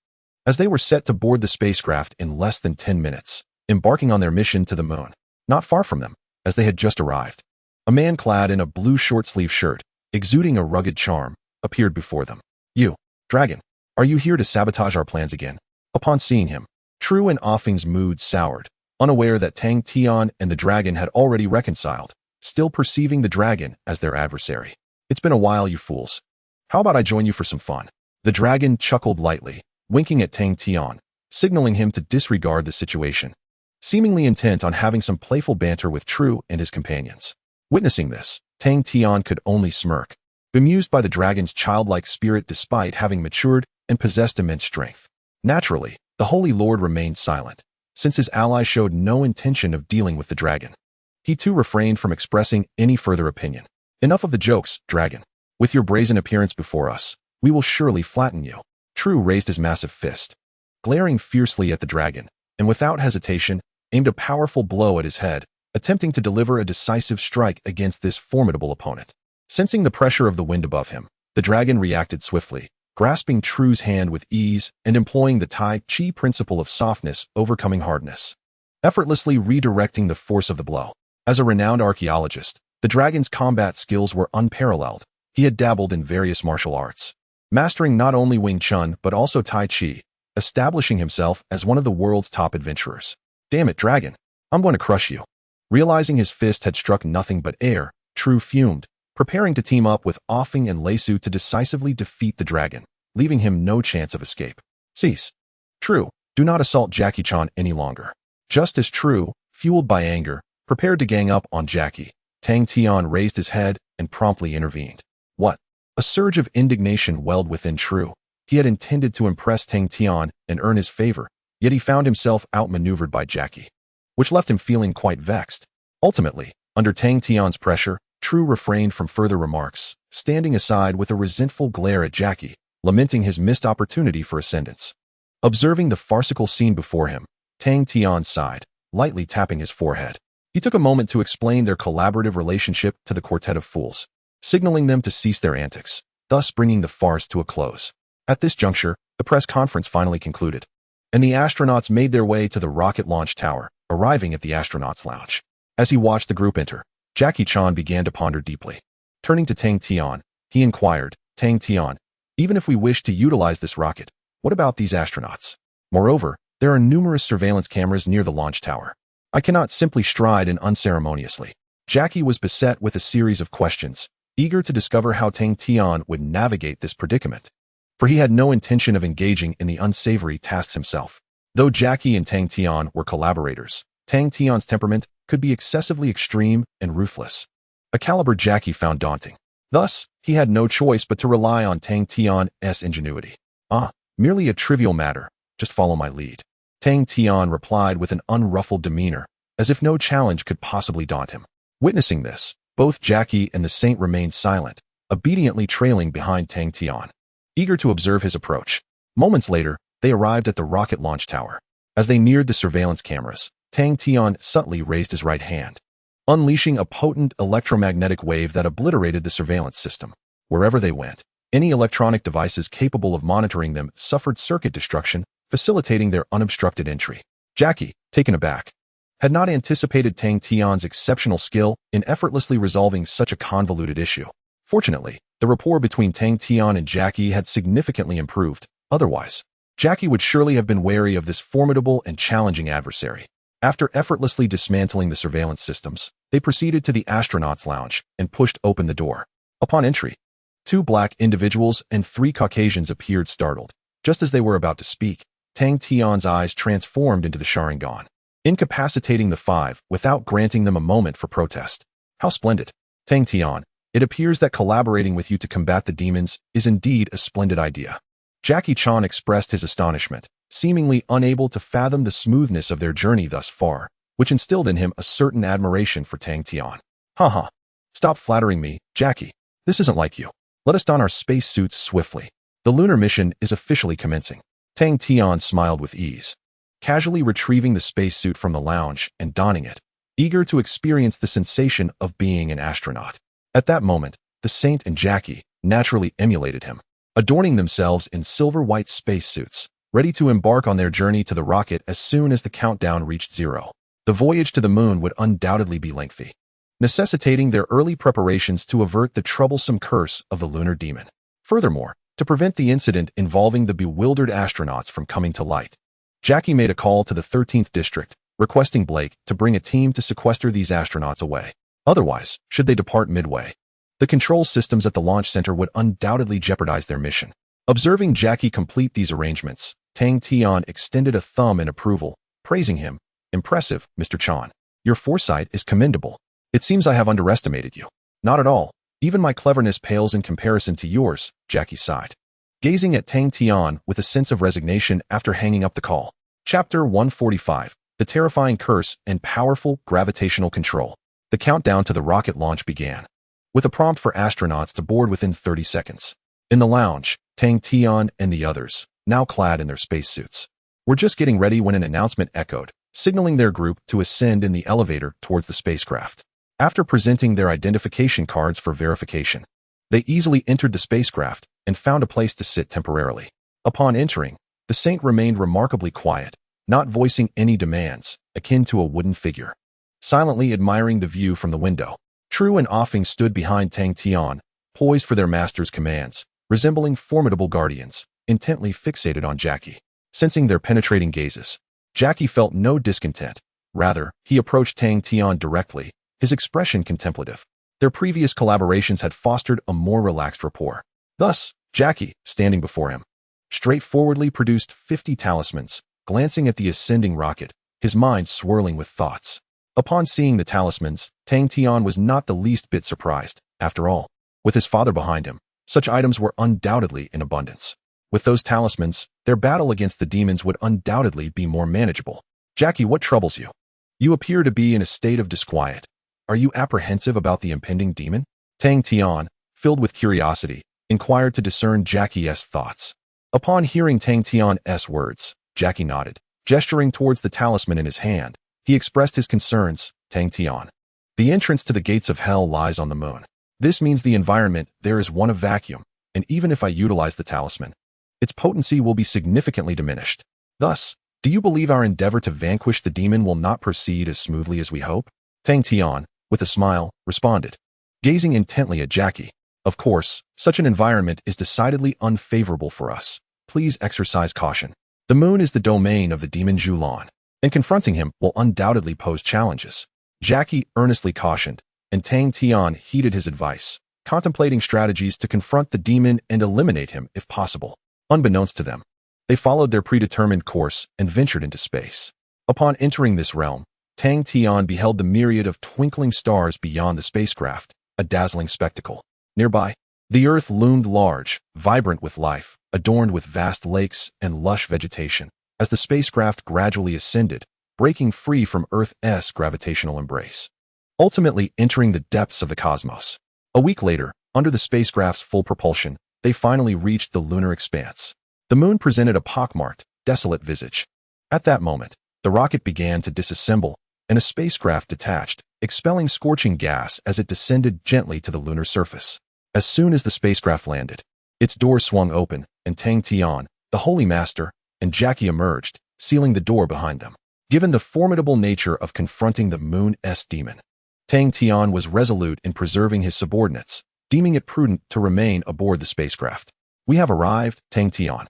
as they were set to board the spacecraft in less than 10 minutes, embarking on their mission to the moon. Not far from them, as they had just arrived, a man clad in a blue short-sleeve shirt, exuding a rugged charm, appeared before them. You, dragon, are you here to sabotage our plans again? Upon seeing him, True and Offing's mood soured, unaware that Tang Tian and the dragon had already reconciled, still perceiving the dragon as their adversary. It's been a while, you fools. How about I join you for some fun? The dragon chuckled lightly, winking at Tang Tian, signaling him to disregard the situation, seemingly intent on having some playful banter with True and his companions. Witnessing this, Tang Tian could only smirk, bemused by the dragon's childlike spirit despite having matured and possessed immense strength. Naturally, the Holy Lord remained silent, since his ally showed no intention of dealing with the dragon. He too refrained from expressing any further opinion. Enough of the jokes, dragon. With your brazen appearance before us, we will surely flatten you. True raised his massive fist, glaring fiercely at the dragon, and without hesitation, aimed a powerful blow at his head, attempting to deliver a decisive strike against this formidable opponent. Sensing the pressure of the wind above him, the dragon reacted swiftly, grasping True's hand with ease and employing the Tai Chi principle of softness overcoming hardness, effortlessly redirecting the force of the blow. As a renowned archaeologist, the dragon's combat skills were unparalleled. He had dabbled in various martial arts, mastering not only Wing Chun but also Tai Chi, establishing himself as one of the world's top adventurers. Damn it, dragon. I'm going to crush you. Realizing his fist had struck nothing but air, True fumed, preparing to team up with Offing and Leisu to decisively defeat the dragon, leaving him no chance of escape. Cease. True, do not assault Jackie-chan any longer. Just as True, fueled by anger, prepared to gang up on Jackie, Tang Tian raised his head and promptly intervened. What? A surge of indignation welled within True. He had intended to impress Tang Tian and earn his favor, yet he found himself outmaneuvered by Jackie, which left him feeling quite vexed. Ultimately, under Tang Tian's pressure, True refrained from further remarks, standing aside with a resentful glare at Jackie, lamenting his missed opportunity for ascendance. Observing the farcical scene before him, Tang Tian sighed, lightly tapping his forehead. He took a moment to explain their collaborative relationship to the quartet of fools, signaling them to cease their antics, thus bringing the farce to a close. At this juncture, the press conference finally concluded, and the astronauts made their way to the rocket launch tower, arriving at the astronauts' lounge. As he watched the group enter, Jackie-chan began to ponder deeply. Turning to Tang Tian, he inquired, Tang Tian, even if we wish to utilize this rocket, What about these astronauts? Moreover, there are numerous surveillance cameras near the launch tower. I cannot simply stride in unceremoniously. Jackie was beset with a series of questions, eager to discover how Tang Tian would navigate this predicament. For he had no intention of engaging in the unsavory tasks himself. Though Jackie and Tang Tian were collaborators, Tang Tian's temperament could be excessively extreme and ruthless, a caliber Jackie found daunting. Thus, he had no choice but to rely on Tang Tian's ingenuity. Merely a trivial matter, just follow my lead. Tang Tian replied with an unruffled demeanor, as if no challenge could possibly daunt him. Witnessing this, both Jackie and the Saint remained silent, obediently trailing behind Tang Tian, eager to observe his approach. Moments later, they arrived at the rocket launch tower. As they neared the surveillance cameras, Tang Tian subtly raised his right hand, unleashing a potent electromagnetic wave that obliterated the surveillance system. Wherever they went, any electronic devices capable of monitoring them suffered circuit destruction, facilitating their unobstructed entry. Jackie, taken aback, had not anticipated Tang Tian's exceptional skill in effortlessly resolving such a convoluted issue. Fortunately, the rapport between Tang Tian and Jackie had significantly improved. Otherwise, Jackie would surely have been wary of this formidable and challenging adversary. After effortlessly dismantling the surveillance systems, they proceeded to the astronauts' lounge and pushed open the door. Upon entry, 2 black individuals and 3 Caucasians appeared startled. Just as they were about to speak, Tang Tian's eyes transformed into the Sharingan, incapacitating the 5 without granting them a moment for protest. How splendid! Tang Tian, it appears that collaborating with you to combat the demons is indeed a splendid idea. Jackie Chan expressed his astonishment, seemingly unable to fathom the smoothness of their journey thus far, which instilled in him a certain admiration for Tang Tian. Haha. Stop flattering me, Jackie. This isn't like you. Let us don our spacesuits swiftly. The lunar mission is officially commencing. Tang Tian smiled with ease, casually retrieving the spacesuit from the lounge and donning it, eager to experience the sensation of being an astronaut. At that moment, the Saint and Jackie naturally emulated him, adorning themselves in silver-white spacesuits, ready to embark on their journey to the rocket as soon as the countdown reached 0. The voyage to the moon would undoubtedly be lengthy, necessitating their early preparations to avert the troublesome curse of the lunar demon. Furthermore, to prevent the incident involving the bewildered astronauts from coming to light, Jackie made a call to the 13th District, requesting Blake to bring a team to sequester these astronauts away. Otherwise, should they depart midway, the control systems at the launch center would undoubtedly jeopardize their mission. Observing Jackie complete these arrangements, Tang Tian extended a thumb in approval, praising him. Impressive, Mr. Chan. Your foresight is commendable. It seems I have underestimated you. Not at all. Even my cleverness pales in comparison to yours, Jackie sighed, gazing at Tang Tian with a sense of resignation after hanging up the call. Chapter 145, The Terrifying Curse and Powerful Gravitational Control. The countdown to the rocket launch began, with a prompt for astronauts to board within 30 seconds. In the lounge, Tang Tian and the others, now clad in their spacesuits, were just getting ready when an announcement echoed, signaling their group to ascend in the elevator towards the spacecraft. After presenting their identification cards for verification, they easily entered the spacecraft and found a place to sit temporarily. Upon entering, the Saint remained remarkably quiet, not voicing any demands, akin to a wooden figure, silently admiring the view from the window. True and Offing stood behind Tang Tian, poised for their master's commands, resembling formidable guardians, intently fixated on Jackie. Sensing their penetrating gazes, Jackie felt no discontent. Rather, he approached Tang Tian directly, his expression contemplative. Their previous collaborations had fostered a more relaxed rapport. Thus, Jackie, standing before him, straightforwardly produced 50 talismans, glancing at the ascending rocket, his mind swirling with thoughts. Upon seeing the talismans, Tang Tian was not the least bit surprised. After all, with his father behind him, such items were undoubtedly in abundance. With those talismans, their battle against the demons would undoubtedly be more manageable. Jackie, what troubles you? You appear to be in a state of disquiet. Are you apprehensive about the impending demon? Tang Tian, filled with curiosity, inquired to discern Jackie's thoughts. Upon hearing Tang Tian's words, Jackie nodded. Gesturing towards the talisman in his hand, he expressed his concerns. Tang Tian, the entrance to the gates of hell lies on the moon. This means the environment there is one of vacuum, and even if I utilize the talisman, its potency will be significantly diminished. Thus, do you believe our endeavor to vanquish the demon will not proceed as smoothly as we hope? Tang Tian, with a smile, responded, gazing intently at Jackie. Of course, such an environment is decidedly unfavorable for us. please exercise caution. The moon is the domain of the demon Zhulan, and confronting him will undoubtedly pose challenges. Jackie earnestly cautioned, and Tang Tian heeded his advice, contemplating strategies to confront the demon and eliminate him if possible. Unbeknownst to them, they followed their predetermined course and ventured into space. Upon entering this realm, Tang Tian beheld the myriad of twinkling stars beyond the spacecraft, a dazzling spectacle. Nearby, the Earth loomed large, vibrant with life, adorned with vast lakes and lush vegetation, as the spacecraft gradually ascended, breaking free from Earth's gravitational embrace, ultimately entering the depths of the cosmos. A week later, under the spacecraft's full propulsion, they finally reached the lunar expanse. The moon presented a pockmarked, desolate visage. At that moment, the rocket began to disassemble, and a spacecraft detached, expelling scorching gas as it descended gently to the lunar surface. As soon as the spacecraft landed, its doors swung open, and Tang Tian, the Holy Master, and Jackie emerged, sealing the door behind them. Given the formidable nature of confronting the moon's demon, Tang Tian was resolute in preserving his subordinates, deeming it prudent to remain aboard the spacecraft. We have arrived, Tang Tian.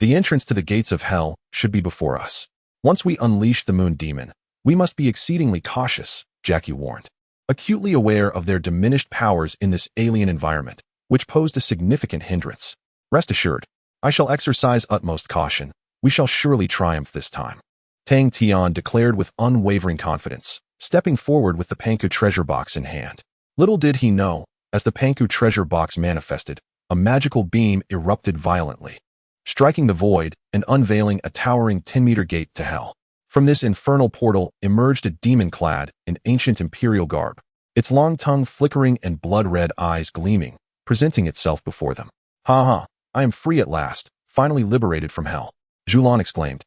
The entrance to the gates of hell should be before us. Once we unleash the moon demon, we must be exceedingly cautious, Jackie warned, acutely aware of their diminished powers in this alien environment, which posed a significant hindrance. Rest assured, I shall exercise utmost caution. We shall surely triumph this time, Tang Tian declared with unwavering confidence, stepping forward with the Panku treasure box in hand. Little did he know, as the Panku treasure box manifested, a magical beam erupted violently, striking the void and unveiling a towering 10-meter gate to hell. From this infernal portal emerged a demon clad in ancient imperial garb, its long tongue flickering and blood-red eyes gleaming, presenting itself before them. Ha ha, I am free at last, finally liberated from hell, Zhulan exclaimed,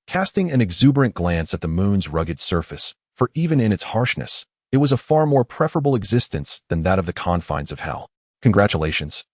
casting an exuberant glance at the moon's rugged surface, for even in its harshness, it was a far more preferable existence than that of the confines of hell. Congratulations,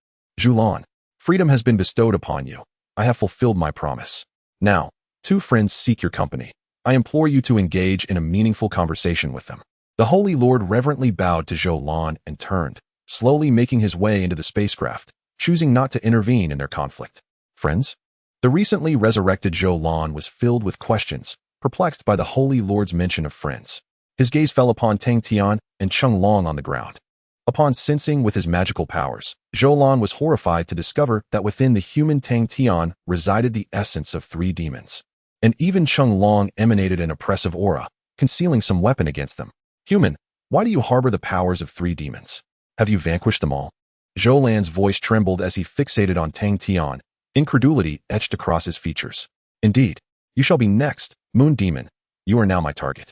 Zhulan. Freedom has been bestowed upon you. I have fulfilled my promise. Now, two friends seek your company. I implore you to engage in a meaningful conversation with them. The Holy Lord reverently bowed to Zhulan and turned, slowly making his way into the spacecraft, choosing not to intervene in their conflict. Friends? The recently resurrected Zhulan was filled with questions, perplexed by the Holy Lord's mention of friends. His gaze fell upon Tang Tian and Cheng Long on the ground. Upon sensing with his magical powers, Zhulan was horrified to discover that within the human Tang Tian resided the essence of three demons. And even Cheng Long emanated an oppressive aura, concealing some weapon against them. Human, why do you harbor the powers of three demons? Have you vanquished them all? Zhulan's voice trembled as he fixated on Tang Tian, incredulity etched across his features. Indeed, you shall be next, Moon Demon. You are now my target.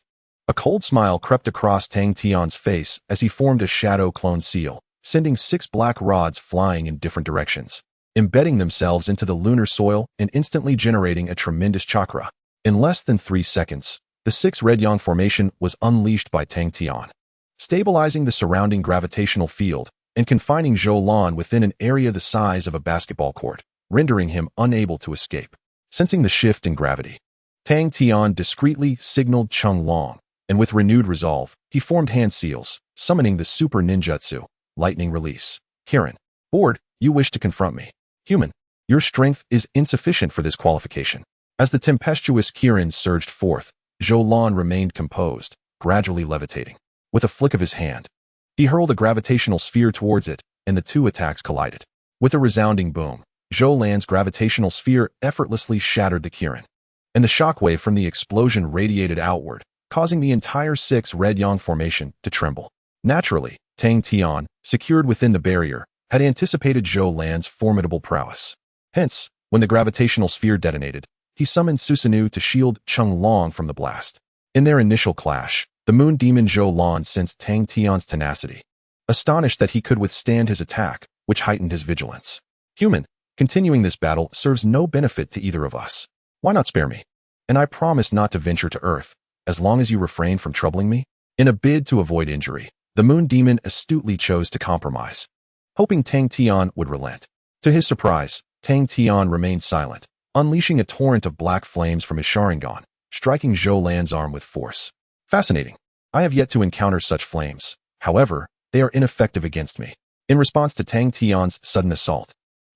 A cold smile crept across Tang Tian's face as he formed a shadow clone seal, sending 6 black rods flying in different directions, embedding themselves into the lunar soil and instantly generating a tremendous chakra. In less than 3 seconds, the 6 red yang formation was unleashed by Tang Tian, stabilizing the surrounding gravitational field and confining Zhulan within an area the size of a basketball court, rendering him unable to escape. Sensing the shift in gravity, Tang Tian discreetly signaled Cheng Long, and with renewed resolve, he formed hand seals, summoning the super ninjutsu, lightning release. Kirin, bored, you wish to confront me. Human, your strength is insufficient for this qualification. As the tempestuous Kirin surged forth, Zhulan remained composed, gradually levitating. With a flick of his hand, he hurled a gravitational sphere towards it, and the 2 attacks collided. With a resounding boom, Zhulan's gravitational sphere effortlessly shattered the Kirin, and the shockwave from the explosion radiated outward, causing the entire 6 red yang formation to tremble. Naturally, Tang Tian, secured within the barrier, had anticipated Zhulan's formidable prowess. Hence, when the gravitational sphere detonated, he summoned Susanoo to shield Cheng Long from the blast. In their initial clash, the moon demon Zhulan sensed Tang Tian's tenacity, astonished that he could withstand his attack, which heightened his vigilance. Human, continuing this battle serves no benefit to either of us. Why not spare me? And I promise not to venture to Earth, as long as you refrain from troubling me. In a bid to avoid injury, the moon demon astutely chose to compromise, hoping Tang Tian would relent. To his surprise, Tang Tian remained silent, unleashing a torrent of black flames from his Sharingan, striking Zhulan's arm with force. Fascinating. I have yet to encounter such flames. However, they are ineffective against me. In response to Tang Tian's sudden assault,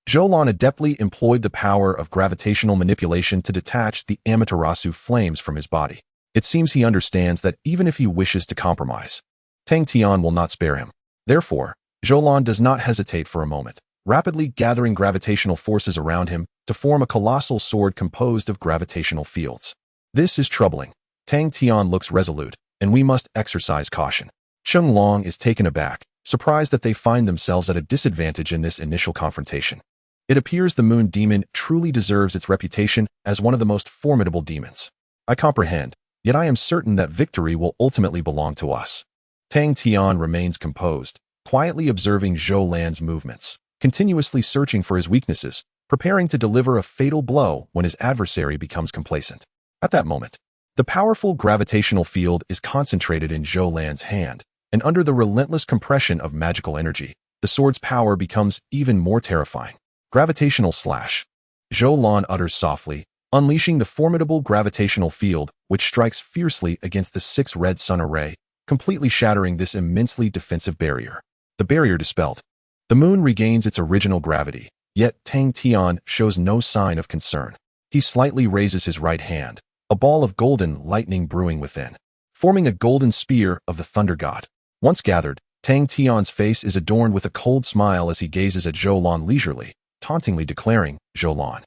Zholan adeptly employed the power of gravitational manipulation to detach the Amaterasu flames from his body. It seems he understands that even if he wishes to compromise, Tang Tian will not spare him. Therefore, Zholan does not hesitate for a moment, rapidly gathering gravitational forces around him to form a colossal sword composed of gravitational fields. This is troubling. Tang Tian looks resolute, and we must exercise caution. Cheng Long is taken aback, surprised that they find themselves at a disadvantage in this initial confrontation. It appears the Moon Demon truly deserves its reputation as one of the most formidable demons. I comprehend, yet I am certain that victory will ultimately belong to us. Tang Tian remains composed, quietly observing Zholan's movements, continuously searching for his weaknesses, preparing to deliver a fatal blow when his adversary becomes complacent. At that moment, the powerful gravitational field is concentrated in Zholan's hand, and under the relentless compression of magical energy, the sword's power becomes even more terrifying. Gravitational slash. Zholan utters softly, unleashing the formidable gravitational field which strikes fiercely against the 6 red sun array, completely shattering this immensely defensive barrier. The barrier dispelled. The moon regains its original gravity, yet Tang Tian shows no sign of concern. He slightly raises his right hand, a ball of golden lightning brewing within, forming a golden spear of the thunder god. Once gathered, Tang Tian's face is adorned with a cold smile as he gazes at Zholan leisurely, tauntingly declaring, "Zholan,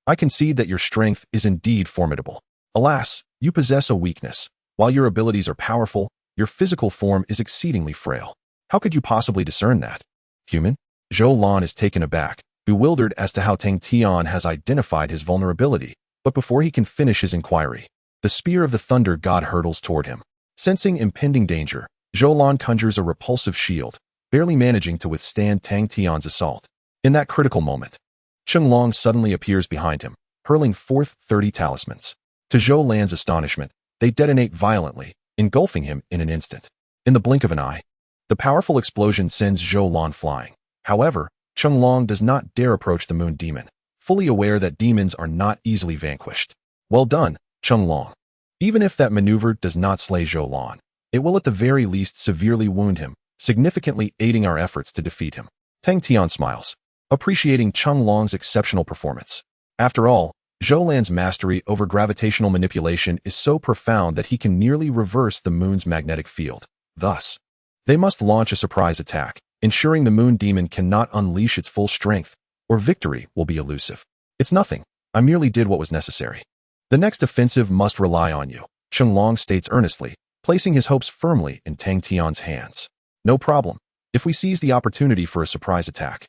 I concede that your strength is indeed formidable. Alas, you possess a weakness. While your abilities are powerful, your physical form is exceedingly frail. How could you possibly discern that? Human?" Zholan is taken aback, bewildered as to how Tang Tian has identified his vulnerability, but before he can finish his inquiry, the spear of the thunder god hurtles toward him. Sensing impending danger, Zholan conjures a repulsive shield, barely managing to withstand Tang Tian's assault. In that critical moment, Cheng Long suddenly appears behind him, hurling forth 30 talismans. To Zholan's astonishment, they detonate violently, engulfing him in an instant. In the blink of an eye, the powerful explosion sends Zholan flying. However, Cheng Long does not dare approach the Moon Demon, fully aware that demons are not easily vanquished. Well done, Cheng Long. Even if that maneuver does not slay Zholan, it will at the very least severely wound him, significantly aiding our efforts to defeat him. Tang Tian smiles, appreciating Cheng Long's exceptional performance. After all, Zholan's mastery over gravitational manipulation is so profound that he can nearly reverse the moon's magnetic field. Thus, they must launch a surprise attack, ensuring the Moon Demon cannot unleash its full strength, or victory will be elusive. It's nothing. I merely did what was necessary. The next offensive must rely on you, Cheng Long states earnestly, placing his hopes firmly in Tang Tian's hands. No problem. If we seize the opportunity for a surprise attack,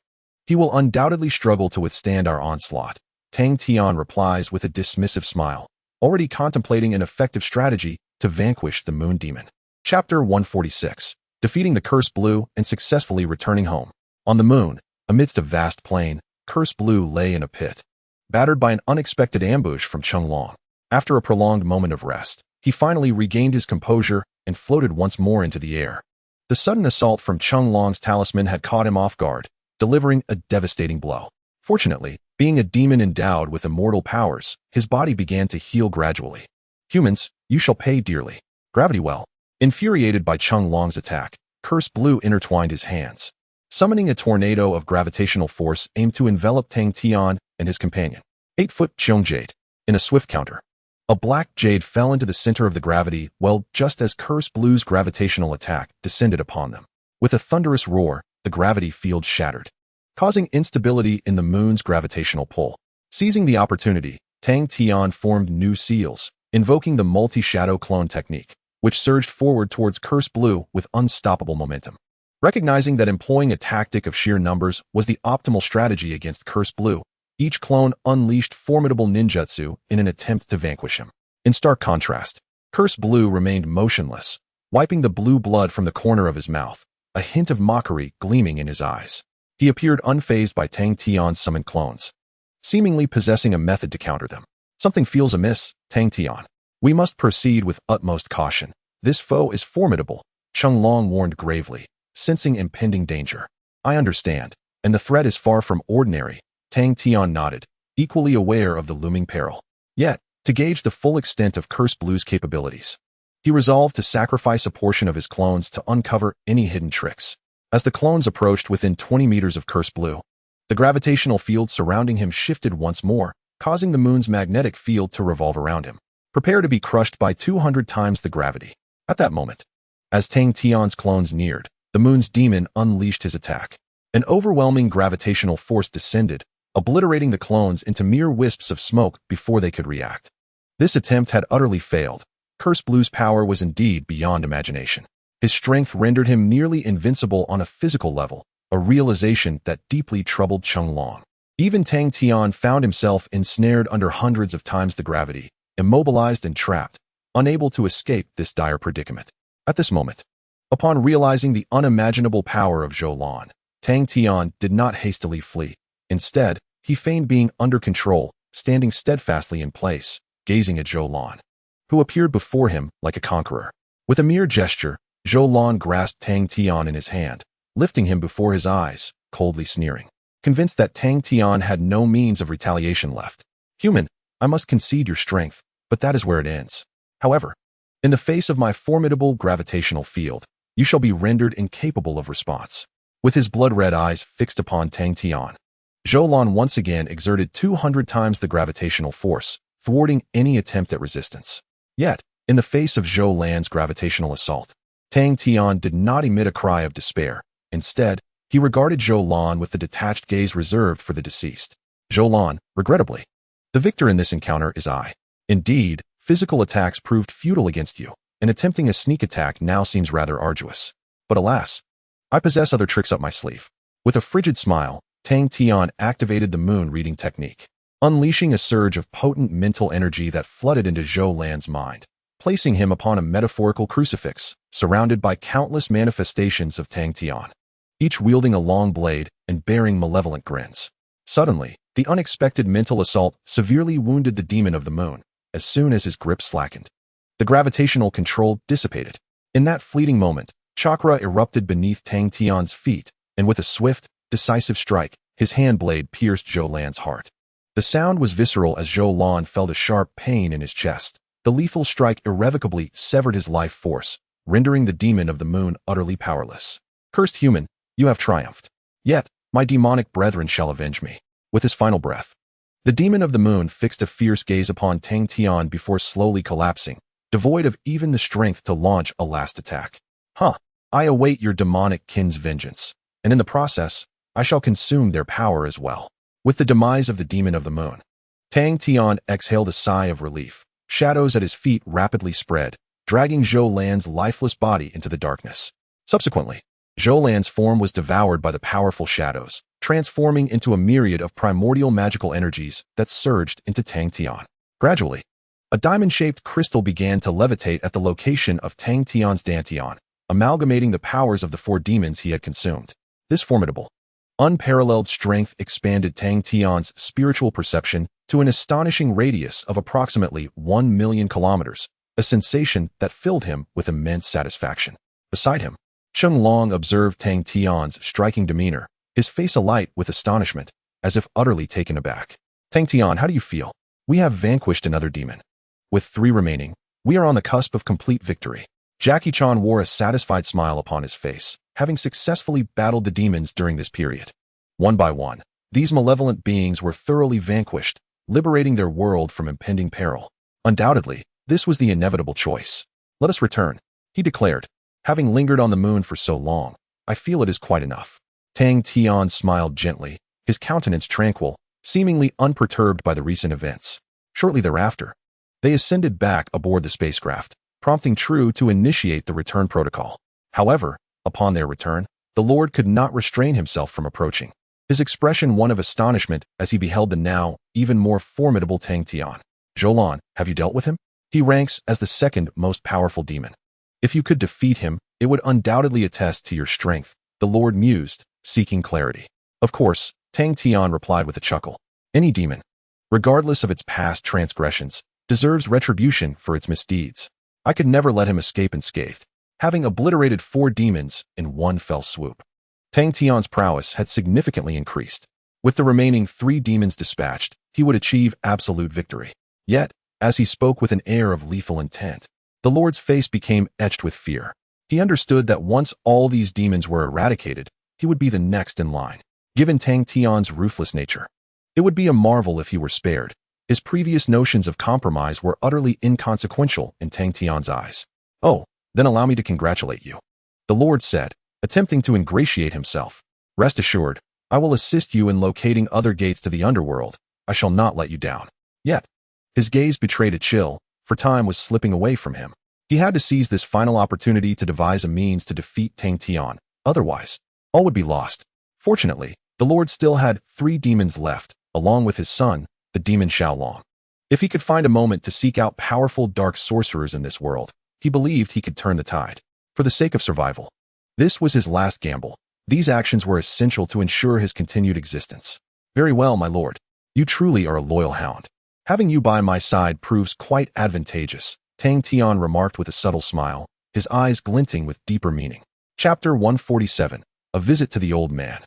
he will undoubtedly struggle to withstand our onslaught. Tang Tian replies with a dismissive smile, already contemplating an effective strategy to vanquish the Moon Demon. Chapter 146. Defeating the Cursed Blue and successfully returning home. On the moon, amidst a vast plain, Cursed Blue lay in a pit, battered by an unexpected ambush from Cheng Long. After a prolonged moment of rest, he finally regained his composure and floated once more into the air. The sudden assault from Cheng Long's talisman had caught him off guard, delivering a devastating blow. Fortunately, being a demon endowed with immortal powers, his body began to heal gradually. Humans, you shall pay dearly. Gravity well. Infuriated by Cheng Long's attack, Cursed Blue intertwined his hands, summoning a tornado of gravitational force aimed to envelop Tang Tian and his companion. 8-foot Cheong Jade. In a swift counter, a black jade fell into the center of the gravity well just as Cursed Blue's gravitational attack descended upon them. With a thunderous roar, the gravity field shattered, causing instability in the moon's gravitational pull. Seizing the opportunity, Tang Tian formed new seals, invoking the multi-shadow clone technique, which surged forward towards Cursed Blue with unstoppable momentum. Recognizing that employing a tactic of sheer numbers was the optimal strategy against Cursed Blue, each clone unleashed formidable ninjutsu in an attempt to vanquish him. In stark contrast, Cursed Blue remained motionless, wiping the blue blood from the corner of his mouth, a hint of mockery gleaming in his eyes. He appeared unfazed by Tang Tian's summoned clones, seemingly possessing a method to counter them. Something feels amiss, Tang Tian. We must proceed with utmost caution. This foe is formidable, Cheng Long warned gravely, sensing impending danger. I understand, and the threat is far from ordinary, Tang Tian nodded, equally aware of the looming peril. Yet, to gauge the full extent of Cursed Blue's capabilities, he resolved to sacrifice a portion of his clones to uncover any hidden tricks. As the clones approached within 20 meters of Cursed Blue, The gravitational field surrounding him shifted once more, causing the moon's magnetic field to revolve around him. Prepare to be crushed by 200 times the gravity. At that moment, as Tang Tian's clones neared, the moon's demon unleashed his attack. An overwhelming gravitational force descended, obliterating the clones into mere wisps of smoke before they could react. This attempt had utterly failed. Curse Blue's power was indeed beyond imagination. His strength rendered him nearly invincible on a physical level, a realization that deeply troubled Chenglong. Even Tang Tian found himself ensnared under hundreds of times the gravity, immobilized and trapped, unable to escape this dire predicament. At this moment, upon realizing the unimaginable power of Zhou Lan, Tang Tian did not hastily flee. Instead, he feigned being under control, standing steadfastly in place, gazing at Zhou Lan, who appeared before him like a conqueror. With a mere gesture, Zhou Lan grasped Tang Tian in his hand, lifting him before his eyes, coldly sneering. Convinced that Tang Tian had no means of retaliation left. Human, I must concede your strength, but that is where it ends. However, in the face of my formidable gravitational field, you shall be rendered incapable of response. With his blood-red eyes fixed upon Tang Tian, Zhou Lan once again exerted 200 times the gravitational force, thwarting any attempt at resistance. Yet, in the face of Zhou Lan's gravitational assault, Tang Tian did not emit a cry of despair. Instead, he regarded Zhou Lan with the detached gaze reserved for the deceased. Zhou Lan, regrettably, the victor in this encounter is I. Indeed, physical attacks proved futile against you, and attempting a sneak attack now seems rather arduous. But alas, I possess other tricks up my sleeve. With a frigid smile, Tang Tian activated the moon reading technique, unleashing a surge of potent mental energy that flooded into Zhou Lan's mind, placing him upon a metaphorical crucifix, surrounded by countless manifestations of Tang Tian, each wielding a long blade and bearing malevolent grins. Suddenly, the unexpected mental assault severely wounded the demon of the moon. As soon as his grip slackened, the gravitational control dissipated. In that fleeting moment, chakra erupted beneath Tang Tian's feet, and with a swift, decisive strike, his hand blade pierced Zhou Lan's heart. The sound was visceral as Zhou Lan felt a sharp pain in his chest. The lethal strike irrevocably severed his life force, rendering the demon of the moon utterly powerless. Cursed human, you have triumphed. Yet, my demonic brethren shall avenge me. With his final breath, the demon of the moon fixed a fierce gaze upon Tang Tian before slowly collapsing, devoid of even the strength to launch a last attack. I await your demonic kin's vengeance, and in the process, I shall consume their power as well. With the demise of the demon of the moon, Tang Tian exhaled a sigh of relief. Shadows at his feet rapidly spread, dragging Zhou Lan's lifeless body into the darkness. Subsequently, Zhou Lan's form was devoured by the powerful shadows, transforming into a myriad of primordial magical energies that surged into Tang Tian. Gradually, a diamond-shaped crystal began to levitate at the location of Tang Tian's dantian, amalgamating the powers of the 4 demons he had consumed. This formidable, unparalleled strength expanded Tang Tian's spiritual perception to an astonishing radius of approximately 1 million kilometers, a sensation that filled him with immense satisfaction. Beside him, Chenglong observed Tang Tian's striking demeanor, his face alight with astonishment, as if utterly taken aback. Tang Tian, how do you feel? We have vanquished another demon. With 3 remaining, we are on the cusp of complete victory. Jackie Chan wore a satisfied smile upon his face, having successfully battled the demons during this period. One by one, these malevolent beings were thoroughly vanquished, liberating their world from impending peril. Undoubtedly, this was the inevitable choice. Let us return, he declared. Having lingered on the moon for so long, I feel it is quite enough. Tang Tian smiled gently, his countenance tranquil, seemingly unperturbed by the recent events. Shortly thereafter, they ascended back aboard the spacecraft, prompting True to initiate the return protocol. However, upon their return, the Lord could not restrain himself from approaching, his expression one of astonishment as he beheld the now even more formidable Tang Tian. Zhou Lan, have you dealt with him? He ranks as the 2nd most powerful demon. If you could defeat him, it would undoubtedly attest to your strength, the Lord mused, seeking clarity. Of course, Tang Tian replied with a chuckle. Any demon, regardless of its past transgressions, deserves retribution for its misdeeds. I could never let him escape unscathed, having obliterated 4 demons in one fell swoop. Tang Tian's prowess had significantly increased. With the remaining 3 demons dispatched, he would achieve absolute victory. Yet, as he spoke with an air of lethal intent, the Lord's face became etched with fear. He understood that once all these demons were eradicated, he would be the next in line. given Tang Tian's ruthless nature. It would be a marvel if he were spared. His previous notions of compromise were utterly inconsequential in Tang Tian's eyes. "Oh, then allow me to congratulate you," the Lord said, attempting to ingratiate himself. "Rest assured, I will assist you in locating other gates to the underworld. I shall not let you down." Yet, his gaze betrayed a chill, for time was slipping away from him. He had to seize this final opportunity to devise a means to defeat Tang Tian. Otherwise, all would be lost. Fortunately, the Lord still had 3 demons left, along with his son, the demon Xiaolong. If he could find a moment to seek out powerful dark sorcerers in this world, he believed he could turn the tide. For the sake of survival. This was his last gamble. These actions were essential to ensure his continued existence. "Very well, my lord. You truly are a loyal hound. Having you by my side proves quite advantageous," Tang Tian remarked with a subtle smile, his eyes glinting with deeper meaning. Chapter 147. A Visit to the Old Man.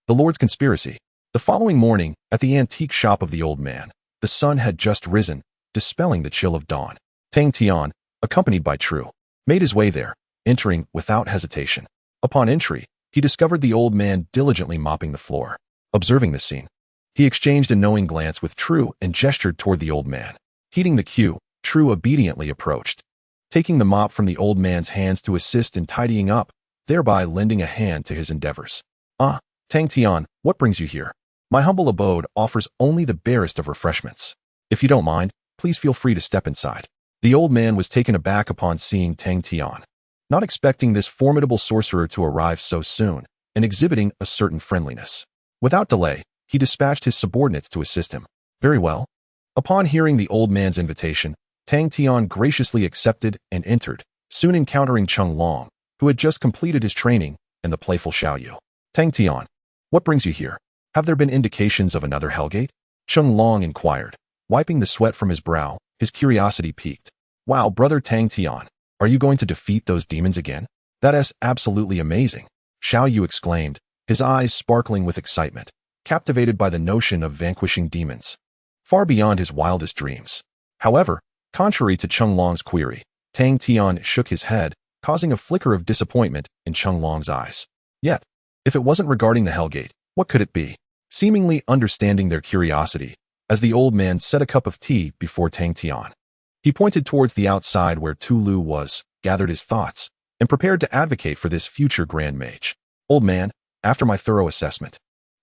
The Lord's Conspiracy. The following morning, at the antique shop of the old man, the sun had just risen, dispelling the chill of dawn. Tang Tian, accompanied by True, made his way there, entering without hesitation. Upon entry, he discovered the old man diligently mopping the floor. Observing this scene, he exchanged a knowing glance with True and gestured toward the old man. Heeding the cue, True obediently approached, taking the mop from the old man's hands to assist in tidying up, thereby lending a hand to his endeavors. "Ah, Tang Tian, what brings you here? My humble abode offers only the barest of refreshments. If you don't mind, please feel free to step inside." The old man was taken aback upon seeing Tang Tian, not expecting this formidable sorcerer to arrive so soon, and exhibiting a certain friendliness. Without delay, he dispatched his subordinates to assist him. "Very well." Upon hearing the old man's invitation, Tang Tian graciously accepted and entered, soon encountering Cheng Long, who had just completed his training, and the playful Xiao Yu. "Tang Tian, what brings you here? Have there been indications of another Hellgate?" Cheng Long inquired, wiping the sweat from his brow, his curiosity piqued. "Wow, brother Tang Tian, are you going to defeat those demons again? That is absolutely amazing," Xiao Yu exclaimed, his eyes sparkling with excitement, captivated by the notion of vanquishing demons, far beyond his wildest dreams. However, contrary to Cheng Long's query, Tang Tian shook his head, causing a flicker of disappointment in Cheng Long's eyes. Yet, if it wasn't regarding the Hellgate, what could it be? Seemingly understanding their curiosity, as the old man set a cup of tea before Tang Tian, he pointed towards the outside where Tulu was, gathered his thoughts, and prepared to advocate for this future Grand Mage. "Old man, after my thorough assessment,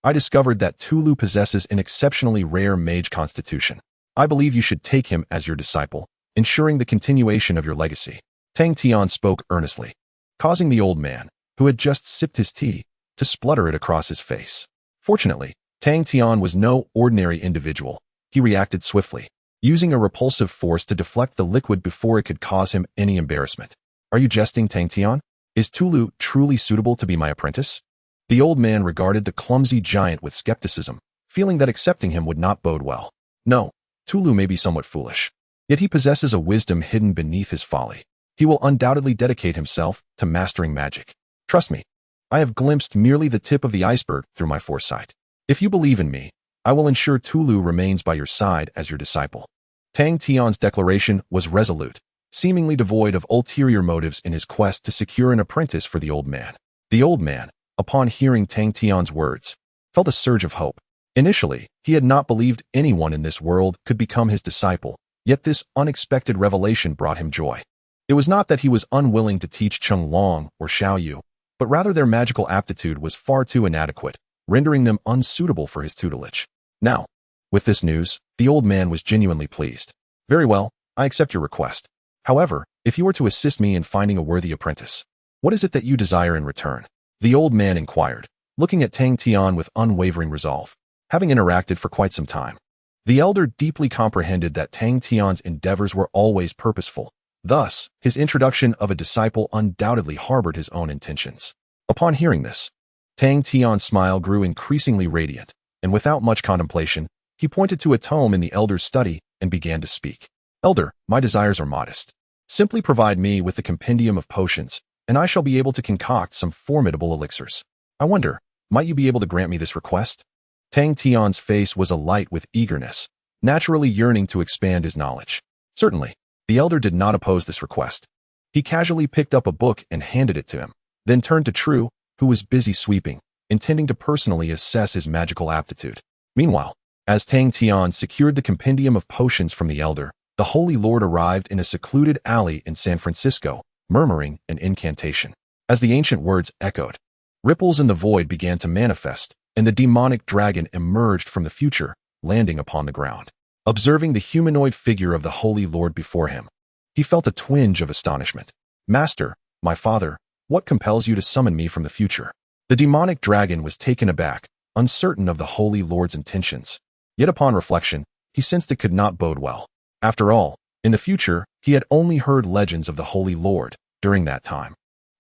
I discovered that Tulu possesses an exceptionally rare mage constitution. I believe you should take him as your disciple, ensuring the continuation of your legacy." Tang Tian spoke earnestly, causing the old man, who had just sipped his tea, to splutter it across his face. Fortunately, Tang Tian was no ordinary individual. He reacted swiftly, using a repulsive force to deflect the liquid before it could cause him any embarrassment. "Are you jesting, Tang Tian? Is Tulu truly suitable to be my apprentice?" The old man regarded the clumsy giant with skepticism, feeling that accepting him would not bode well. "No, Tulu may be somewhat foolish, yet he possesses a wisdom hidden beneath his folly. He will undoubtedly dedicate himself to mastering magic. Trust me, I have glimpsed merely the tip of the iceberg through my foresight. If you believe in me, I will ensure Tulu remains by your side as your disciple." Tang Tian's declaration was resolute, seemingly devoid of ulterior motives in his quest to secure an apprentice for the old man. The old man, upon hearing Tang Tian's words, felt a surge of hope. Initially, he had not believed anyone in this world could become his disciple, yet this unexpected revelation brought him joy. It was not that he was unwilling to teach Cheng Long or Xiao Yu, but rather their magical aptitude was far too inadequate, rendering them unsuitable for his tutelage. Now, with this news, the old man was genuinely pleased. "Very well, I accept your request. However, if you are to assist me in finding a worthy apprentice, what is it that you desire in return?" the old man inquired, looking at Tang Tian with unwavering resolve. Having interacted for quite some time, the elder deeply comprehended that Tang Tian's endeavors were always purposeful. Thus, his introduction of a disciple undoubtedly harbored his own intentions. Upon hearing this, Tang Tian's smile grew increasingly radiant, and without much contemplation, he pointed to a tome in the elder's study and began to speak. "Elder, my desires are modest. Simply provide me with the compendium of potions, and I shall be able to concoct some formidable elixirs. I wonder, might you be able to grant me this request?" Tang Tian's face was alight with eagerness, naturally yearning to expand his knowledge. Certainly, the elder did not oppose this request. He casually picked up a book and handed it to him, then turned to True, who was busy sweeping, intending to personally assess his magical aptitude. Meanwhile, as Tang Tian secured the compendium of potions from the Elder, the Holy Lord arrived in a secluded alley in San Francisco, murmuring an incantation. As the ancient words echoed, ripples in the void began to manifest, and the demonic dragon emerged from the future, landing upon the ground. Observing the humanoid figure of the Holy Lord before him, he felt a twinge of astonishment. "Master, my father, what compels you to summon me from the future?" The demonic dragon was taken aback, uncertain of the Holy Lord's intentions. Yet upon reflection, he sensed it could not bode well. After all, in the future, he had only heard legends of the Holy Lord. During that time,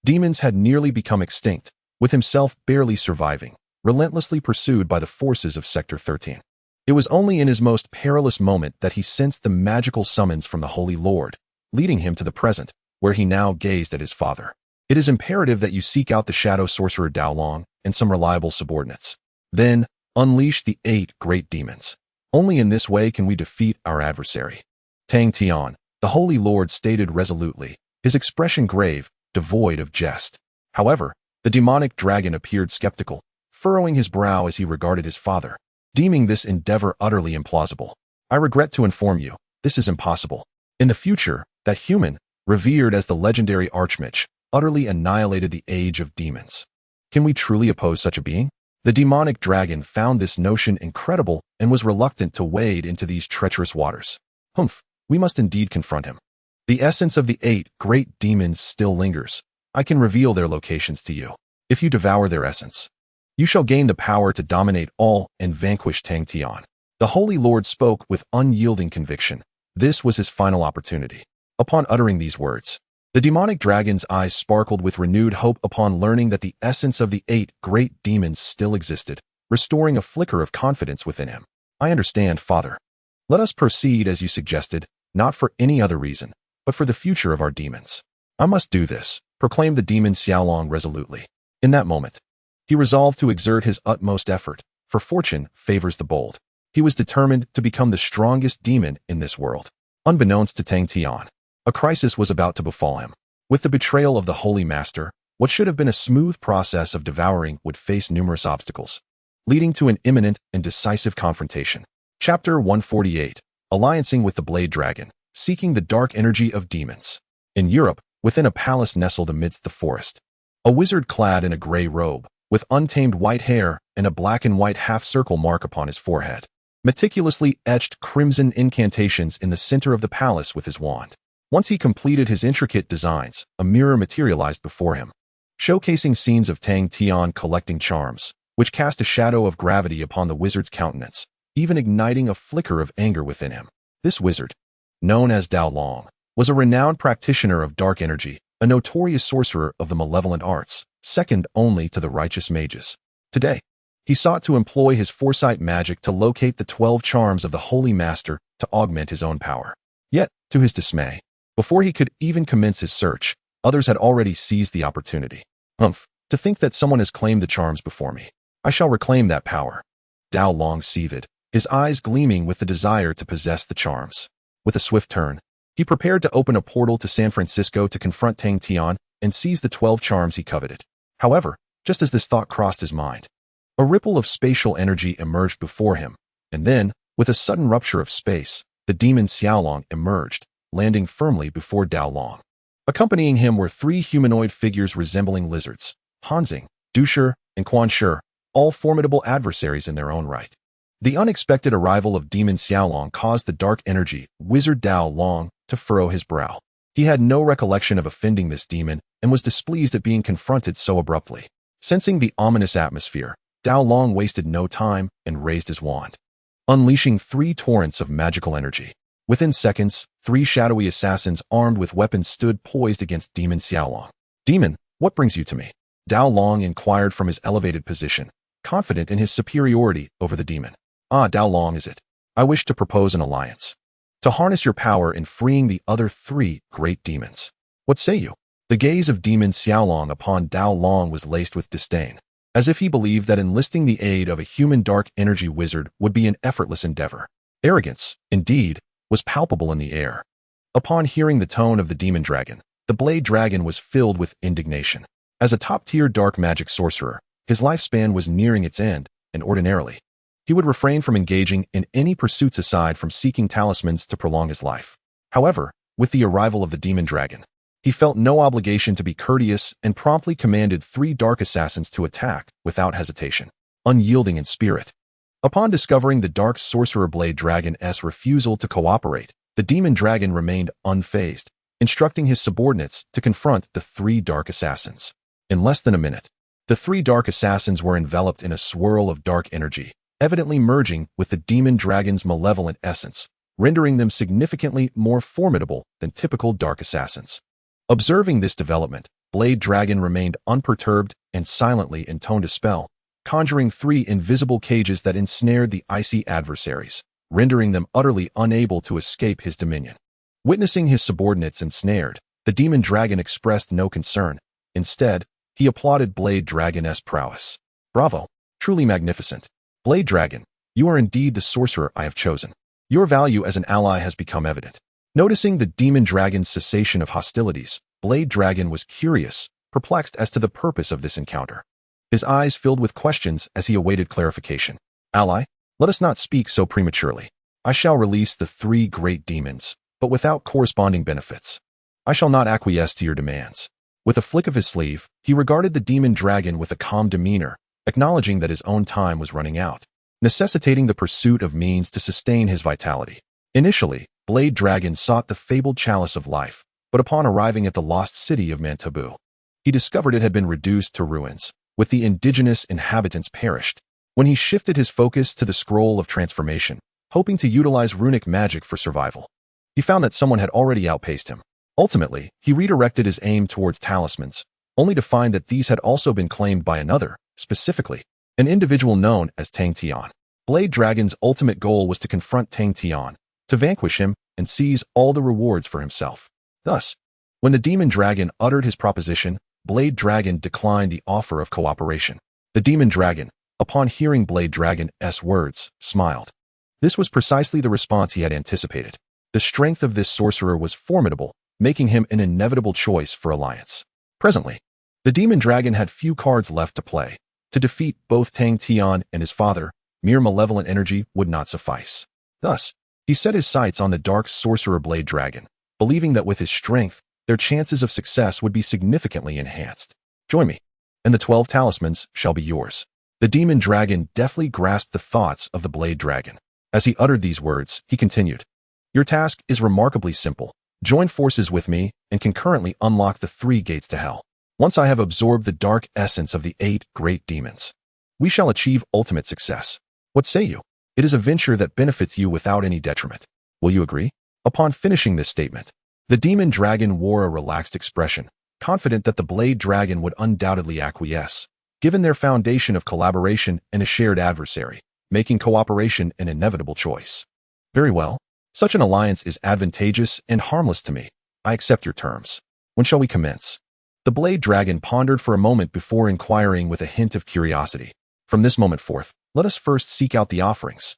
demons had nearly become extinct, with himself barely surviving, relentlessly pursued by the forces of Sector 13. It was only in his most perilous moment that he sensed the magical summons from the Holy Lord, leading him to the present, where he now gazed at his father. "It is imperative that you seek out the shadow sorcerer Dao Long and some reliable subordinates. Then, unleash the 8 great demons. Only in this way can we defeat our adversary." Tang Tian, the Holy Lord, stated resolutely, his expression grave, devoid of jest. However, the demonic dragon appeared skeptical, furrowing his brow as he regarded his father, deeming this endeavor utterly implausible. "I regret to inform you, this is impossible. In the future, that human, revered as the legendary Archmage, utterly annihilated the age of demons. Can we truly oppose such a being?" The demonic dragon found this notion incredible and was reluctant to wade into these treacherous waters. "Humph, we must indeed confront him. The essence of the 8 great demons still lingers. I can reveal their locations to you. If you devour their essence, you shall gain the power to dominate all and vanquish Tang Tian." The Holy Lord spoke with unyielding conviction. This was his final opportunity. Upon uttering these words, the demonic dragon's eyes sparkled with renewed hope upon learning that the essence of the 8 great demons still existed, restoring a flicker of confidence within him. "I understand, Father. Let us proceed as you suggested, not for any other reason, but for the future of our demons." "I must do this," proclaimed the demon Xiaolong resolutely. In that moment, he resolved to exert his utmost effort, for fortune favors the bold. He was determined to become the strongest demon in this world. Unbeknownst to Tang Tian, a crisis was about to befall him. With the betrayal of the Holy Master, what should have been a smooth process of devouring would face numerous obstacles, leading to an imminent and decisive confrontation. Chapter 148, Alliancing with the Blade Dragon, Seeking the Dark Energy of Demons. In Europe, within a palace nestled amidst the forest, a wizard clad in a gray robe, with untamed white hair and a black and white half-circle mark upon his forehead, meticulously etched crimson incantations in the center of the palace with his wand. Once he completed his intricate designs, a mirror materialized before him, showcasing scenes of Tang Tian collecting charms, which cast a shadow of gravity upon the wizard's countenance, even igniting a flicker of anger within him. This wizard, known as Dao Long, was a renowned practitioner of dark energy, a notorious sorcerer of the malevolent arts, second only to the righteous mages. Today, he sought to employ his foresight magic to locate the 12 charms of the Holy Master to augment his own power. Yet, to his dismay, before he could even commence his search, others had already seized the opportunity. "Humph, to think that someone has claimed the charms before me. I shall reclaim that power." Dao Long seethed, his eyes gleaming with the desire to possess the charms. With a swift turn, he prepared to open a portal to San Francisco to confront Tang Tian and seize the 12 charms he coveted. However, just as this thought crossed his mind, a ripple of spatial energy emerged before him, and then, with a sudden rupture of space, the demon Xiaolong emerged, landing firmly before Dao Long. Accompanying him were 3 humanoid figures resembling lizards, Hanxing, Dusher, and Quan Shi, all formidable adversaries in their own right. The unexpected arrival of demon Xiaolong caused the dark energy wizard Dao Long to furrow his brow. He had no recollection of offending this demon and was displeased at being confronted so abruptly. Sensing the ominous atmosphere, Dao Long wasted no time and raised his wand, unleashing 3 torrents of magical energy. Within seconds, 3 shadowy assassins armed with weapons stood poised against demon Xiaolong. "Demon, what brings you to me?" Dao Long inquired from his elevated position, confident in his superiority over the demon. "Ah, Dao Long is it? I wish to propose an alliance, to harness your power in freeing the other 3 great demons. What say you?" The gaze of demon Xiaolong upon Dao Long was laced with disdain, as if he believed that enlisting the aid of a human dark energy wizard would be an effortless endeavor. Arrogance, indeed, was palpable in the air. Upon hearing the tone of the demon dragon, the blade dragon was filled with indignation. As a top-tier dark magic sorcerer, His lifespan was nearing its end, and ordinarily, he would refrain from engaging in any pursuits aside from seeking talismans to prolong his life. However, with the arrival of the demon dragon, he felt no obligation to be courteous and promptly commanded 3 dark assassins to attack without hesitation, unyielding in spirit. Upon discovering the dark sorcerer Blade Dragon's refusal to cooperate, the demon dragon remained unfazed, instructing his subordinates to confront the 3 dark assassins. In less than a minute, the 3 dark assassins were enveloped in a swirl of dark energy, evidently merging with the demon dragon's malevolent essence, rendering them significantly more formidable than typical dark assassins. Observing this development, Blade Dragon remained unperturbed and silently intoned a spell, conjuring 3 invisible cages that ensnared the icy adversaries, rendering them utterly unable to escape his dominion. Witnessing his subordinates ensnared, the demon dragon expressed no concern. Instead, he applauded Blade Dragon's prowess. "Bravo! Truly magnificent. Blade Dragon, you are indeed the sorcerer I have chosen. Your value as an ally has become evident." Noticing the demon dragon's cessation of hostilities, Blade Dragon was curious, perplexed as to the purpose of this encounter. His eyes filled with questions as he awaited clarification. "Ally, let us not speak so prematurely. I shall release the 3 great demons, but without corresponding benefits. I shall not acquiesce to your demands." With a flick of his sleeve, he regarded the demon dragon with a calm demeanor, acknowledging that his own time was running out, necessitating the pursuit of means to sustain his vitality. Initially, Blade Dragon sought the fabled chalice of life, but upon arriving at the lost city of Mantaboo, he discovered it had been reduced to ruins, with the indigenous inhabitants perished. When he shifted his focus to the scroll of transformation, hoping to utilize runic magic for survival, he found that someone had already outpaced him. Ultimately, he redirected his aim towards talismans, only to find that these had also been claimed by another, specifically, an individual known as Tang Tian. Blade Dragon's ultimate goal was to confront Tang Tian, to vanquish him and seize all the rewards for himself. Thus, when the demon dragon uttered his proposition, Blade Dragon declined the offer of cooperation. The demon dragon, upon hearing Blade Dragon's words, smiled. This was precisely the response he had anticipated. The strength of this sorcerer was formidable, making him an inevitable choice for alliance. Presently, the demon dragon had few cards left to play. To defeat both Tang Tian and his father, mere malevolent energy would not suffice. Thus, he set his sights on the dark sorcerer Blade Dragon, believing that with his strength, their chances of success would be significantly enhanced. "Join me, and the 12 talismans shall be yours." The demon dragon deftly grasped the thoughts of the Blade Dragon. As he uttered these words, he continued, "Your task is remarkably simple. Join forces with me and concurrently unlock the 3 gates to hell. Once I have absorbed the dark essence of the 8 great demons, we shall achieve ultimate success. What say you? It is a venture that benefits you without any detriment. Will you agree?" Upon finishing this statement, the demon dragon wore a relaxed expression, confident that the Blade Dragon would undoubtedly acquiesce, given their foundation of collaboration and a shared adversary, making cooperation an inevitable choice. "Very well. Such an alliance is advantageous and harmless to me. I accept your terms. When shall we commence?" The Blade Dragon pondered for a moment before inquiring with a hint of curiosity. "From this moment forth, let us first seek out the offerings.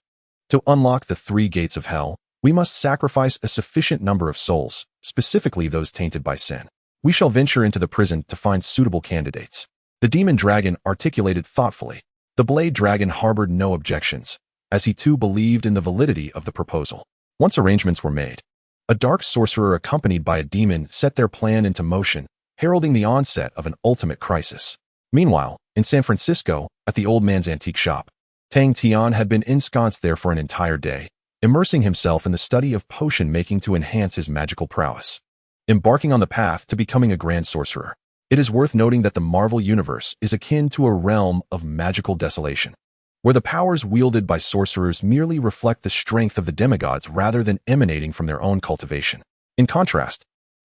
To unlock the 3 gates of hell, we must sacrifice a sufficient number of souls, specifically those tainted by sin. We shall venture into the prison to find suitable candidates." The demon dragon articulated thoughtfully. The Blade Dragon harbored no objections, as he too believed in the validity of the proposal. Once arrangements were made, a dark sorcerer accompanied by a demon set their plan into motion, heralding the onset of an ultimate crisis. Meanwhile, in San Francisco, at the old man's antique shop, Tang Tian had been ensconced there for an entire day, immersing himself in the study of potion making to enhance his magical prowess. Embarking on the path to becoming a grand sorcerer, it is worth noting that the Marvel Universe is akin to a realm of magical desolation, where the powers wielded by sorcerers merely reflect the strength of the demigods rather than emanating from their own cultivation. In contrast,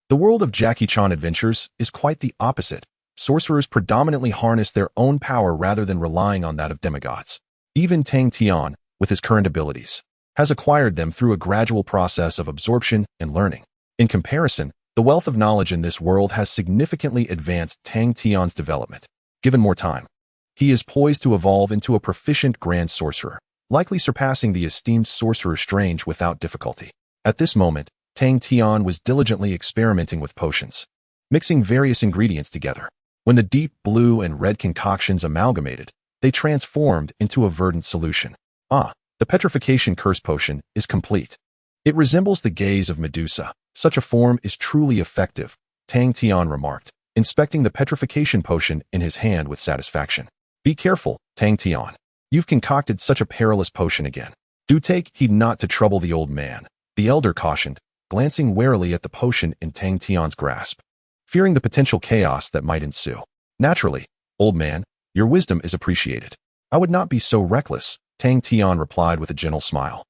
the world of Jackie Chan Adventures is quite the opposite. Sorcerers predominantly harness their own power rather than relying on that of demigods. Even Tang Tian, with his current abilities, has acquired them through a gradual process of absorption and learning. In comparison, the wealth of knowledge in this world has significantly advanced Tang Tian's development. Given more time, he is poised to evolve into a proficient grand sorcerer, likely surpassing the esteemed sorcerer Strange without difficulty. At this moment, Tang Tian was diligently experimenting with potions, mixing various ingredients together. When the deep blue and red concoctions amalgamated, they transformed into a verdant solution. Ah, the petrification curse potion is complete. It resembles the gaze of Medusa. Such a form is truly effective, Tang Tian remarked, inspecting the petrification potion in his hand with satisfaction. Be careful, Tang Tian. You've concocted such a perilous potion again. Do take heed not to trouble the old man, the elder cautioned, glancing warily at the potion in Tang Tian's grasp, fearing the potential chaos that might ensue. Naturally, old man, your wisdom is appreciated. I would not be so reckless, Tang Tian replied with a gentle smile.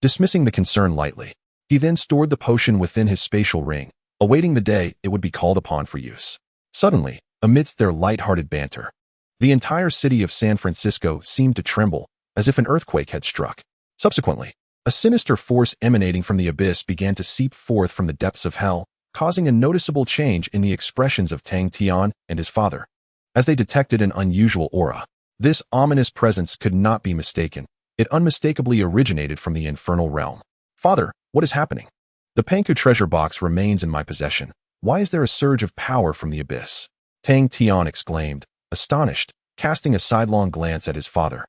Dismissing the concern lightly, he then stored the potion within his spatial ring, awaiting the day it would be called upon for use. Suddenly, amidst their light-hearted banter, the entire city of San Francisco seemed to tremble, as if an earthquake had struck. Subsequently, a sinister force emanating from the abyss began to seep forth from the depths of hell, causing a noticeable change in the expressions of Tang Tian and his father. As they detected an unusual aura, this ominous presence could not be mistaken. It unmistakably originated from the infernal realm. Father, what is happening? The Panku treasure box remains in my possession. Why is there a surge of power from the abyss? Tang Tian exclaimed, astonished, casting a sidelong glance at his father.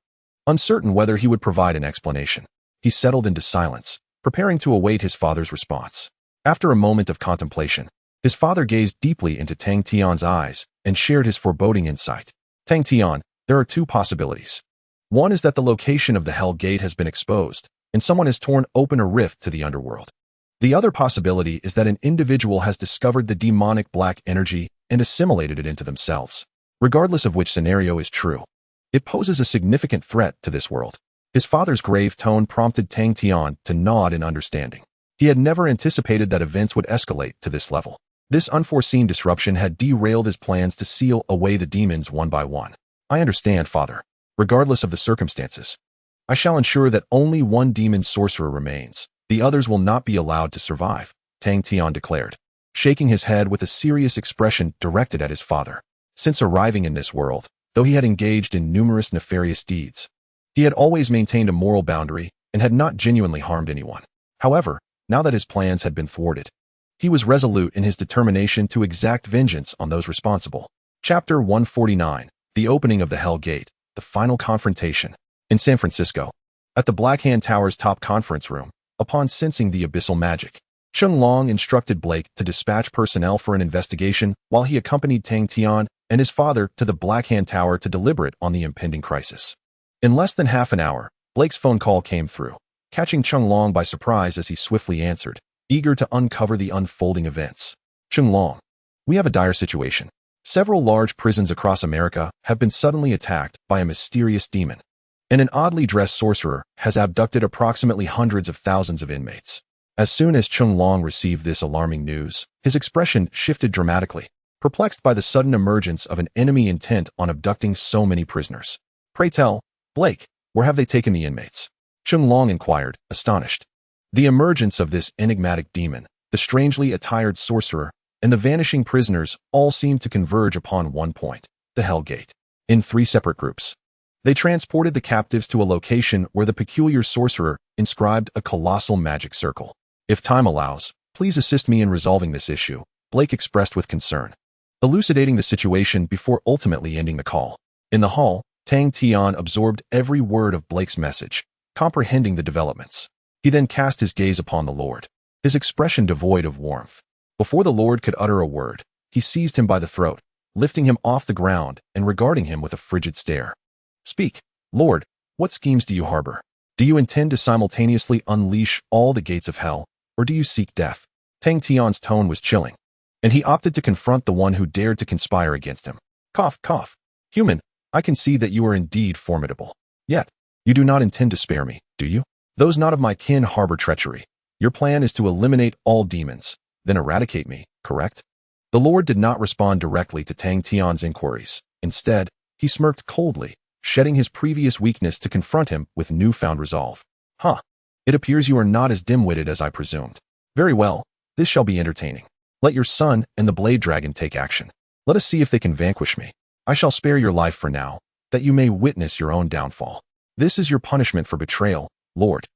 Uncertain whether he would provide an explanation, he settled into silence, preparing to await his father's response. After a moment of contemplation, his father gazed deeply into Tang Tian's eyes and shared his foreboding insight. Tang Tian, there are two possibilities. One is that the location of the Hell Gate has been exposed, and someone has torn open a rift to the underworld. The other possibility is that an individual has discovered the demonic black energy and assimilated it into themselves. Regardless of which scenario is true, it poses a significant threat to this world. His father's grave tone prompted Tang Tian to nod in understanding. He had never anticipated that events would escalate to this level. This unforeseen disruption had derailed his plans to seal away the demons one by one. I understand, father. Regardless of the circumstances, I shall ensure that only one demon sorcerer remains. The others will not be allowed to survive, Tang Tian declared, shaking his head with a serious expression directed at his father. Since arriving in this world, though he had engaged in numerous nefarious deeds, he had always maintained a moral boundary and had not genuinely harmed anyone. However, now that his plans had been thwarted, he was resolute in his determination to exact vengeance on those responsible. Chapter 149, The Opening of the Hell Gate, The Final Confrontation. In San Francisco, at the Black Hand Tower's top conference room, upon sensing the abyssal magic, Chung Long instructed Blake to dispatch personnel for an investigation while he accompanied Tang Tian and his father to the Black Hand Tower to deliberate on the impending crisis. In less than half an hour, Blake's phone call came through, catching Chung Long by surprise as he swiftly answered, eager to uncover the unfolding events. Chung Long, we have a dire situation. Several large prisons across America have been suddenly attacked by a mysterious demon, and an oddly dressed sorcerer has abducted approximately hundreds of thousands of inmates. As soon as Chung Long received this alarming news, his expression shifted dramatically, perplexed by the sudden emergence of an enemy intent on abducting so many prisoners. Pray tell, Blake, where have they taken the inmates? Chung Long inquired, astonished. The emergence of this enigmatic demon, the strangely attired sorcerer, and the vanishing prisoners all seemed to converge upon one point, the Hell Gate. In 3 separate groups, they transported the captives to a location where the peculiar sorcerer inscribed a colossal magic circle. If time allows, please assist me in resolving this issue, Blake expressed with concern, elucidating the situation before ultimately ending the call. In the hall, Tang Tian absorbed every word of Blake's message, comprehending the developments. He then cast his gaze upon the Lord, his expression devoid of warmth. Before the Lord could utter a word, he seized him by the throat, lifting him off the ground and regarding him with a frigid stare. Speak, Lord, what schemes do you harbor? Do you intend to simultaneously unleash all the gates of hell, or do you seek death? Tang Tian's tone was chilling, and he opted to confront the one who dared to conspire against him. Cough, cough. Human, I can see that you are indeed formidable. Yet, you do not intend to spare me, do you? Those not of my kin harbor treachery. Your plan is to eliminate all demons, then eradicate me, correct? The Lord did not respond directly to Tang Tian's inquiries. Instead, he smirked coldly, shedding his previous weakness to confront him with newfound resolve. Huh. It appears you are not as dim-witted as I presumed. Very well, this shall be entertaining. Let your son and the Blade Dragon take action. Let us see if they can vanquish me. I shall spare your life for now, that you may witness your own downfall. This is your punishment for betrayal, Lord.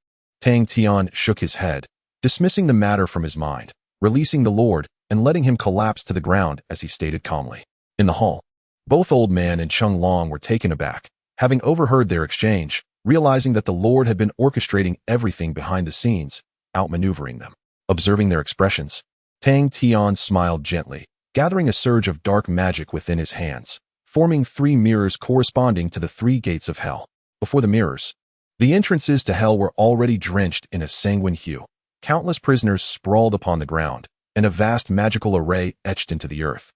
Tang Tian shook his head, dismissing the matter from his mind, releasing the Lord and letting him collapse to the ground as he stated calmly. In the hall, Both Old Man and Chung Long were taken aback, having overheard their exchange, realizing that the Lord had been orchestrating everything behind the scenes, outmaneuvering them. Observing their expressions, Tang Tian smiled gently, gathering a surge of dark magic within his hands, forming 3 mirrors corresponding to the 3 gates of hell. Before the mirrors, the entrances to hell were already drenched in a sanguine hue. Countless prisoners sprawled upon the ground, and a vast magical array etched into the earth,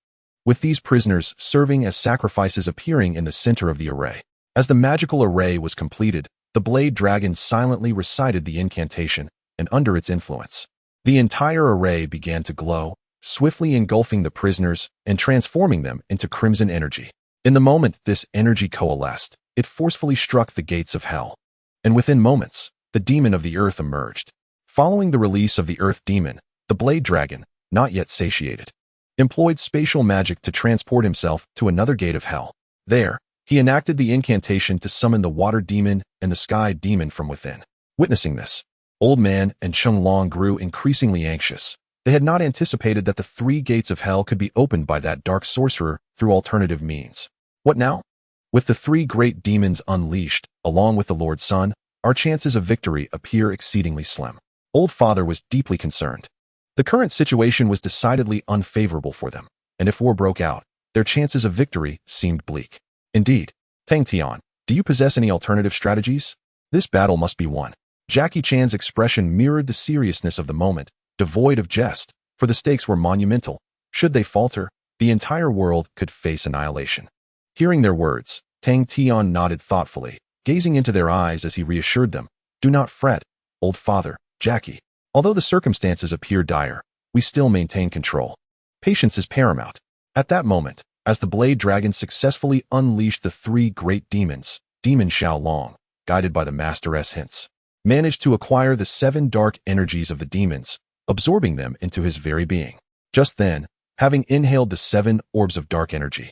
with these prisoners serving as sacrifices appearing in the center of the array. As the magical array was completed, the blade dragon silently recited the incantation, and under its influence, the entire array began to glow, swiftly engulfing the prisoners and transforming them into crimson energy. In the moment this energy coalesced, it forcefully struck the gates of hell, and within moments, the demon of the earth emerged. Following the release of the earth demon, the blade dragon, not yet satiated, employed spatial magic to transport himself to another gate of hell. There, he enacted the incantation to summon the water demon and the sky demon from within. Witnessing this, Old Man and Chung Long grew increasingly anxious. They had not anticipated that the 3 gates of hell could be opened by that dark sorcerer through alternative means. What now? With the 3 great demons unleashed, along with the Lord's Son, our chances of victory appear exceedingly slim. Old Father was deeply concerned. The current situation was decidedly unfavorable for them, and if war broke out, their chances of victory seemed bleak. Indeed, Tang Tian, do you possess any alternative strategies? This battle must be won. Jackie Chan's expression mirrored the seriousness of the moment, devoid of jest, for the stakes were monumental. Should they falter, the entire world could face annihilation. Hearing their words, Tang Tian nodded thoughtfully, gazing into their eyes as he reassured them. Do not fret, old father, Jackie. Although the circumstances appear dire, we still maintain control. Patience is paramount. At that moment, as the blade dragon successfully unleashed the 3 great demons, Demon Xiao Long, guided by the Master's hints, managed to acquire the 7 dark energies of the demons, absorbing them into his very being. Just then, having inhaled the 7 orbs of dark energy,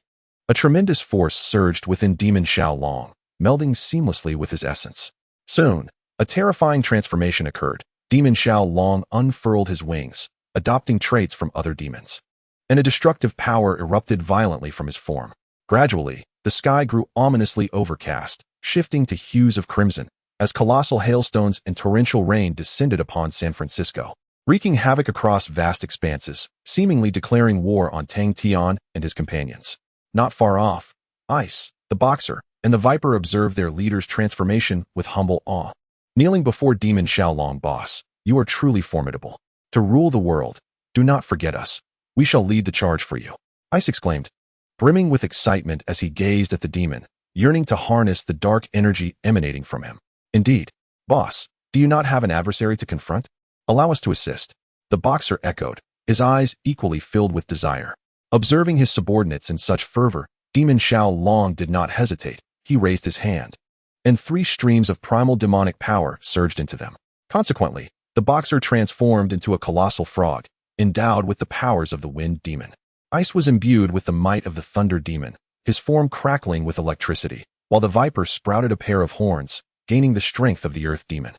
a tremendous force surged within Demon Xiao Long, melding seamlessly with his essence. Soon, a terrifying transformation occurred. Demon Xiao Long unfurled his wings, adopting traits from other demons, and a destructive power erupted violently from his form. Gradually, the sky grew ominously overcast, shifting to hues of crimson, as colossal hailstones and torrential rain descended upon San Francisco, wreaking havoc across vast expanses, seemingly declaring war on Tang Tian and his companions. Not far off, Ice, the boxer, and the Viper observed their leader's transformation with humble awe. Kneeling before Demon Xiao Long, boss, you are truly formidable. To rule the world, do not forget us. We shall lead the charge for you. Ice exclaimed, brimming with excitement as he gazed at the demon, yearning to harness the dark energy emanating from him. Indeed, boss, do you not have an adversary to confront? Allow us to assist. The boxer echoed, his eyes equally filled with desire. Observing his subordinates in such fervor, Demon Xiao Long did not hesitate. He raised his hand, and 3 streams of primal demonic power surged into them. Consequently, the boxer transformed into a colossal frog, endowed with the powers of the wind demon. Ice was imbued with the might of the thunder demon, his form crackling with electricity, while the Viper sprouted a pair of horns, gaining the strength of the earth demon.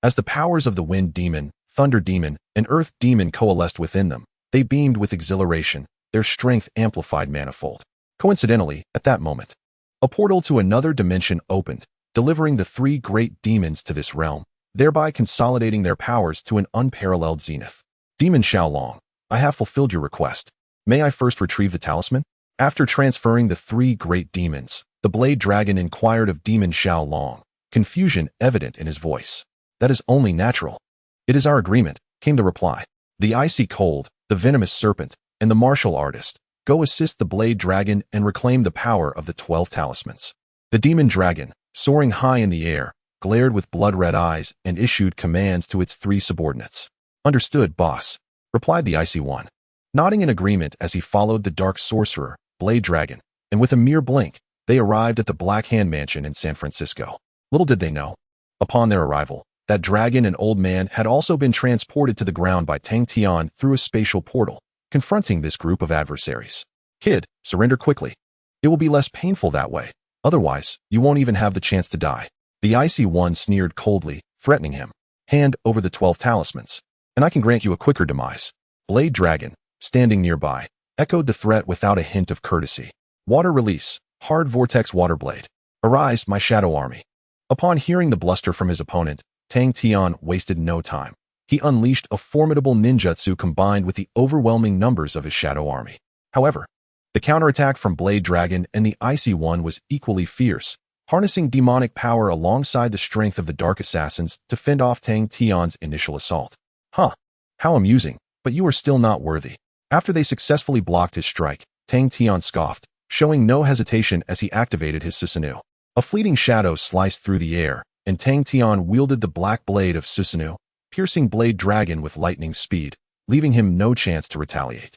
As the powers of the wind demon, thunder demon, and earth demon coalesced within them, they beamed with exhilaration, their strength amplified manifold. Coincidentally, at that moment, a portal to another dimension opened, delivering the 3 great demons to this realm, thereby consolidating their powers to an unparalleled zenith. Demon Xiao Long, I have fulfilled your request. May I first retrieve the talisman? After transferring the 3 great demons, the blade dragon inquired of Demon Xiao Long, confusion evident in his voice. That is only natural. It is our agreement, came the reply. The icy cold, the venomous serpent, and the martial artist, go assist the blade dragon and reclaim the power of the 12 talismans. The demon dragon, soaring high in the air, glared with blood-red eyes and issued commands to its 3 subordinates. Understood, boss, replied the icy one, nodding in agreement as he followed the dark sorcerer, blade dragon, and with a mere blink, they arrived at the Black Hand Mansion in San Francisco. Little did they know, upon their arrival, that dragon and old man had also been transported to the ground by Tang Tian through a spatial portal, confronting this group of adversaries. Kid, surrender quickly. It will be less painful that way. Otherwise, you won't even have the chance to die. The icy one sneered coldly, threatening him. Hand over the 12 talismans, and I can grant you a quicker demise. Blade Dragon, standing nearby, echoed the threat without a hint of courtesy. Water release. Hard vortex water blade. Arise, my shadow army. Upon hearing the bluster from his opponent, Tang Tian wasted no time. He unleashed a formidable ninjutsu combined with the overwhelming numbers of his shadow army. However, the counterattack from Blade Dragon and the Icy One was equally fierce, harnessing demonic power alongside the strength of the Dark Assassins to fend off Tang Tian's initial assault. Huh, how amusing, but you are still not worthy. After they successfully blocked his strike, Tang Tian scoffed, showing no hesitation as he activated his Susanoo. A fleeting shadow sliced through the air, and Tang Tian wielded the black blade of Susanoo, piercing Blade Dragon with lightning speed, leaving him no chance to retaliate.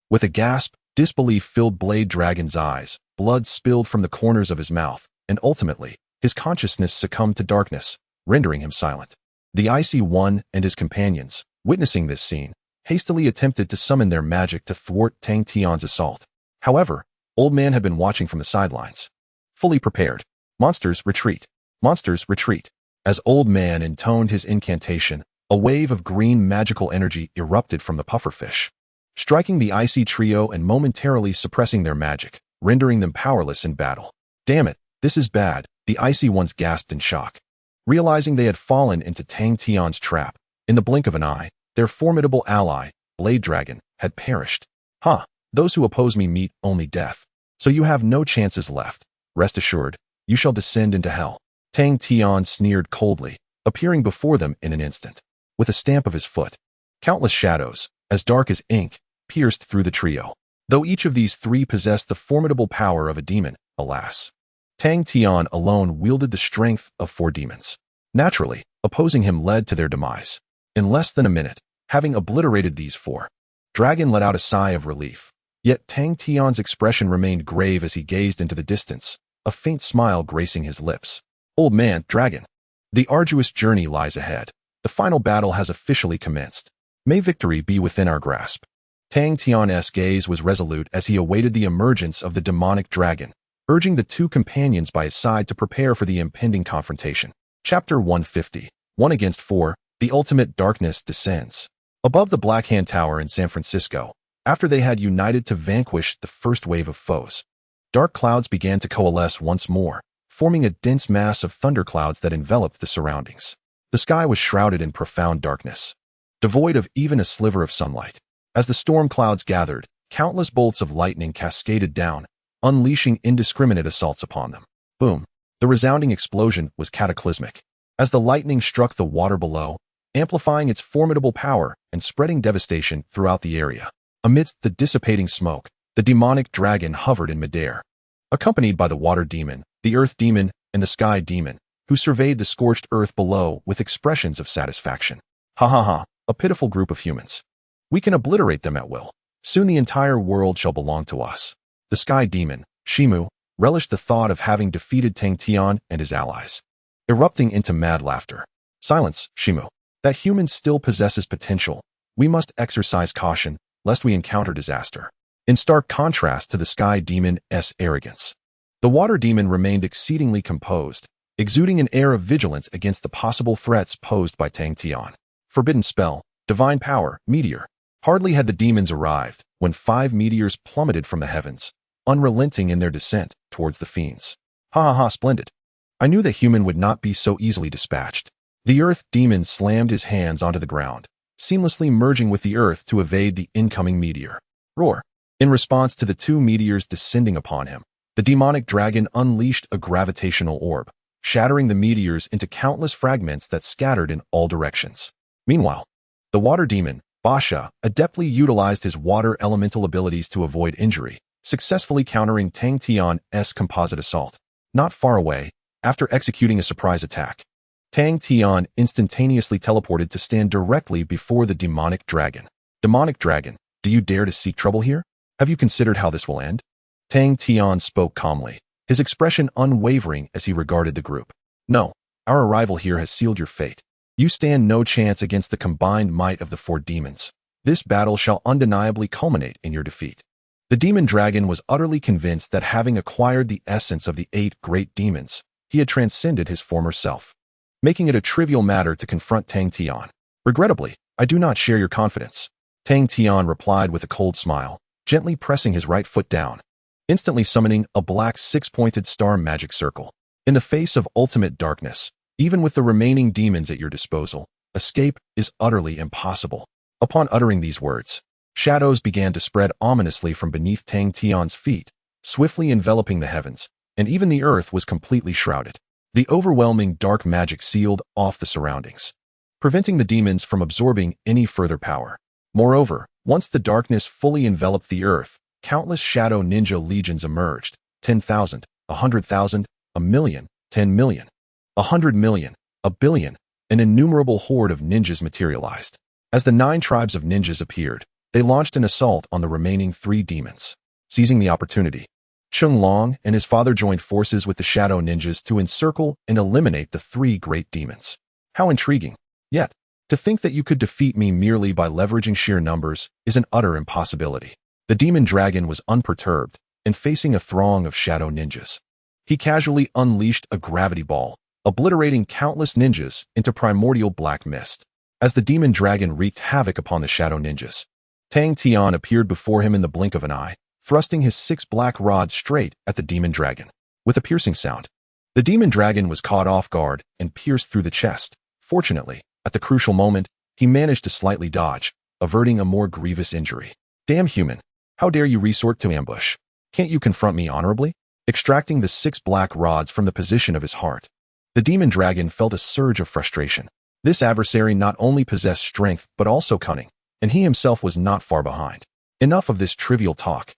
With a gasp, disbelief filled Blade Dragon's eyes, blood spilled from the corners of his mouth, and ultimately, his consciousness succumbed to darkness, rendering him silent. The Icy One and his companions, witnessing this scene, hastily attempted to summon their magic to thwart Tang Tian's assault. However, Old Man had been watching from the sidelines. Fully prepared. Monsters retreat. Monsters retreat. As Old Man intoned his incantation, a wave of green magical energy erupted from the pufferfish, striking the icy trio and momentarily suppressing their magic, rendering them powerless in battle. Damn it, this is bad, the Icy Ones gasped in shock. Realizing they had fallen into Tang Tian's trap, in the blink of an eye, their formidable ally, Blade Dragon, had perished. Huh, those who oppose me meet only death. So you have no chances left. Rest assured, you shall descend into hell. Tang Tian sneered coldly, appearing before them in an instant. With a stamp of his foot, countless shadows, as dark as ink, pierced through the trio. Though each of these three possessed the formidable power of a demon, alas, Tang Tian alone wielded the strength of 4 demons. Naturally, opposing him led to their demise. In less than a minute, having obliterated these 4, Dragon let out a sigh of relief. Yet Tang Tian's expression remained grave as he gazed into the distance, a faint smile gracing his lips. Old Man, Dragon. The arduous journey lies ahead. The final battle has officially commenced. May victory be within our grasp. Tang Tian's gaze was resolute as he awaited the emergence of the demonic dragon, urging the 2 companions by his side to prepare for the impending confrontation. Chapter 150. 1 against 4, the ultimate darkness descends. Above the Black Hand Tower in San Francisco, after they had united to vanquish the first wave of foes, dark clouds began to coalesce once more, forming a dense mass of thunderclouds that enveloped the surroundings. The sky was shrouded in profound darkness, devoid of even a sliver of sunlight. As the storm clouds gathered, countless bolts of lightning cascaded down, unleashing indiscriminate assaults upon them. Boom! The resounding explosion was cataclysmic. As the lightning struck the water below, amplifying its formidable power and spreading devastation throughout the area. Amidst the dissipating smoke, the demonic dragon hovered in midair, accompanied by the water demon, the earth demon, and the sky demon, who surveyed the scorched earth below with expressions of satisfaction. Ha ha ha, a pitiful group of humans. We can obliterate them at will. Soon the entire world shall belong to us. The sky demon, Shimu, relished the thought of having defeated Tang Tian and his allies, erupting into mad laughter. Silence, Shimu. That human still possesses potential. We must exercise caution, lest we encounter disaster. In stark contrast to the sky demon's arrogance, the water demon remained exceedingly composed, exuding an air of vigilance against the possible threats posed by Tang Tian. Forbidden spell, divine power, meteor. Hardly had the demons arrived when 5 meteors plummeted from the heavens, unrelenting in their descent towards the fiends. Ha ha ha, splendid. I knew the human would not be so easily dispatched. The earth demon slammed his hands onto the ground, seamlessly merging with the earth to evade the incoming meteor. Roar! In response to the 2 meteors descending upon him, the demonic dragon unleashed a gravitational orb, shattering the meteors into countless fragments that scattered in all directions. Meanwhile, the water demon, Basha, adeptly utilized his water elemental abilities to avoid injury, successfully countering Tang Tian's composite assault. Not far away, after executing a surprise attack, Tang Tian instantaneously teleported to stand directly before the demonic dragon. Demonic dragon, do you dare to seek trouble here? Have you considered how this will end? Tang Tian spoke calmly, his expression unwavering as he regarded the group. No, our arrival here has sealed your fate. You stand no chance against the combined might of the 4 demons. This battle shall undeniably culminate in your defeat. The demon dragon was utterly convinced that having acquired the essence of the 8 great demons, he had transcended his former self, making it a trivial matter to confront Tang Tian. Regrettably, I do not share your confidence. Tang Tian replied with a cold smile, gently pressing his right foot down. instantly summoning a black six-pointed star magic circle. In the face of ultimate darkness, even with the remaining demons at your disposal, escape is utterly impossible. Upon uttering these words, shadows began to spread ominously from beneath Tang Tian's feet, swiftly enveloping the heavens, and even the earth was completely shrouded. The overwhelming dark magic sealed off the surroundings, preventing the demons from absorbing any further power. Moreover, once the darkness fully enveloped the earth, countless shadow ninja legions emerged. 10,000, 100,000, a million, 10 million, 100 million, a billion, an innumerable horde of ninjas materialized. As the 9 tribes of ninjas appeared, they launched an assault on the remaining 3 demons. Seizing the opportunity, Chung Long and his father joined forces with the shadow ninjas to encircle and eliminate the 3 great demons. How intriguing! Yet, to think that you could defeat me merely by leveraging sheer numbers is an utter impossibility. The demon dragon was unperturbed and facing a throng of shadow ninjas. He casually unleashed a gravity ball, obliterating countless ninjas into primordial black mist. As the demon dragon wreaked havoc upon the shadow ninjas, Tang Tian appeared before him in the blink of an eye, thrusting his 6 black rods straight at the demon dragon. With a piercing sound, the demon dragon was caught off guard and pierced through the chest. Fortunately, at the crucial moment, he managed to slightly dodge, averting a more grievous injury. Damn human, how dare you resort to ambush? Can't you confront me honorably? Extracting the 6 black rods from the position of his heart, the demon dragon felt a surge of frustration. This adversary not only possessed strength but also cunning, and he himself was not far behind. Enough of this trivial talk.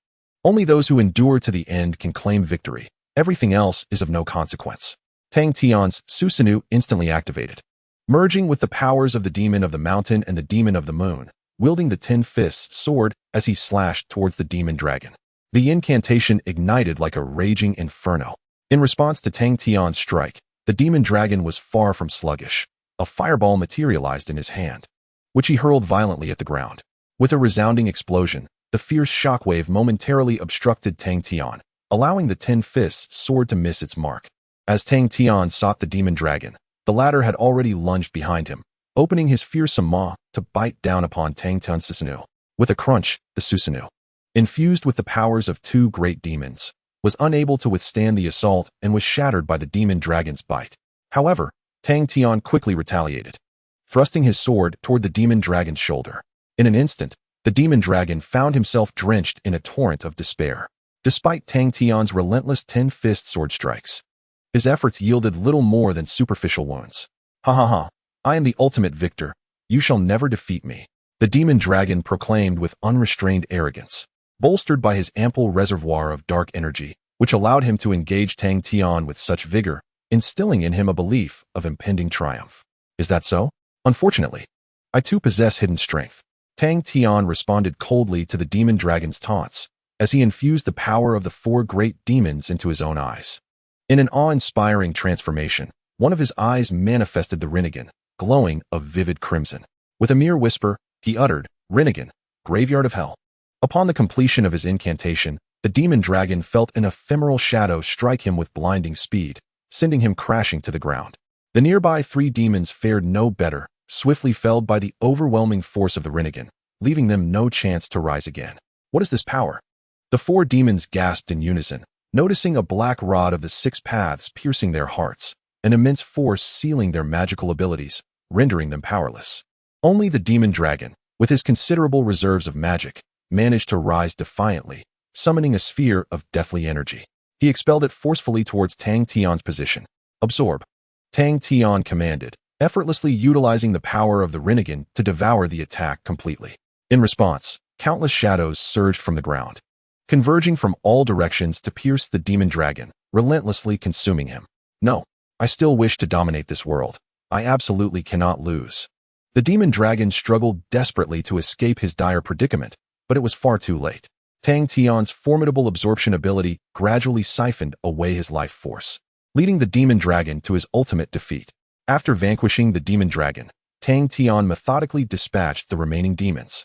Only those who endure to the end can claim victory. Everything else is of no consequence. Tang Tian's Susanoo instantly activated, merging with the powers of the demon of the mountain and the demon of the moon, wielding the 10 fists sword as he slashed towards the demon dragon. The incantation ignited like a raging inferno. In response to Tang Tian's strike, the demon dragon was far from sluggish. A fireball materialized in his hand, which he hurled violently at the ground. With a resounding explosion, the fierce shockwave momentarily obstructed Tang Tian, allowing the 10 fists sword to miss its mark. As Tang Tian sought the demon dragon, the latter had already lunged behind him, opening his fearsome maw to bite down upon Tang Tian's Susanoo. With a crunch, the Susanoo, infused with the powers of 2 great demons, was unable to withstand the assault and was shattered by the demon dragon's bite. However, Tang Tian quickly retaliated, thrusting his sword toward the demon dragon's shoulder. In an instant, the demon dragon found himself drenched in a torrent of despair. Despite Tang Tian's relentless 10-fist sword strikes, his efforts yielded little more than superficial wounds. Ha ha ha, I am the ultimate victor. You shall never defeat me, the demon dragon proclaimed with unrestrained arrogance, bolstered by his ample reservoir of dark energy, which allowed him to engage Tang Tian with such vigor, instilling in him a belief of impending triumph. Is that so? Unfortunately, I too possess hidden strength. Tang Tian responded coldly to the demon dragon's taunts, as he infused the power of the 4 great demons into his own eyes. In an awe-inspiring transformation, one of his eyes manifested the Rinnegan, glowing a vivid crimson. With a mere whisper, he uttered, "Rinnegan, Graveyard of Hell." Upon the completion of his incantation, the demon dragon felt an ephemeral shadow strike him with blinding speed, sending him crashing to the ground. The nearby 3 demons fared no better, swiftly felled by the overwhelming force of the Rinnegan, leaving them no chance to rise again. What is this power? The 4 demons gasped in unison, noticing a black rod of the 6 paths piercing their hearts, an immense force sealing their magical abilities, rendering them powerless. Only the demon dragon, with his considerable reserves of magic, managed to rise defiantly, summoning a sphere of deathly energy. He expelled it forcefully towards Tang Tian's position. Absorb, Tang Tian commanded, effortlessly utilizing the power of the Rinnegan to devour the attack completely. In response, countless shadows surged from the ground, converging from all directions to pierce the demon dragon, relentlessly consuming him. No, I still wish to dominate this world. I absolutely cannot lose. The demon dragon struggled desperately to escape his dire predicament, but it was far too late. Tang Tian's formidable absorption ability gradually siphoned away his life force, leading the demon dragon to his ultimate defeat. After vanquishing the demon dragon, Tang Tian methodically dispatched the remaining demons,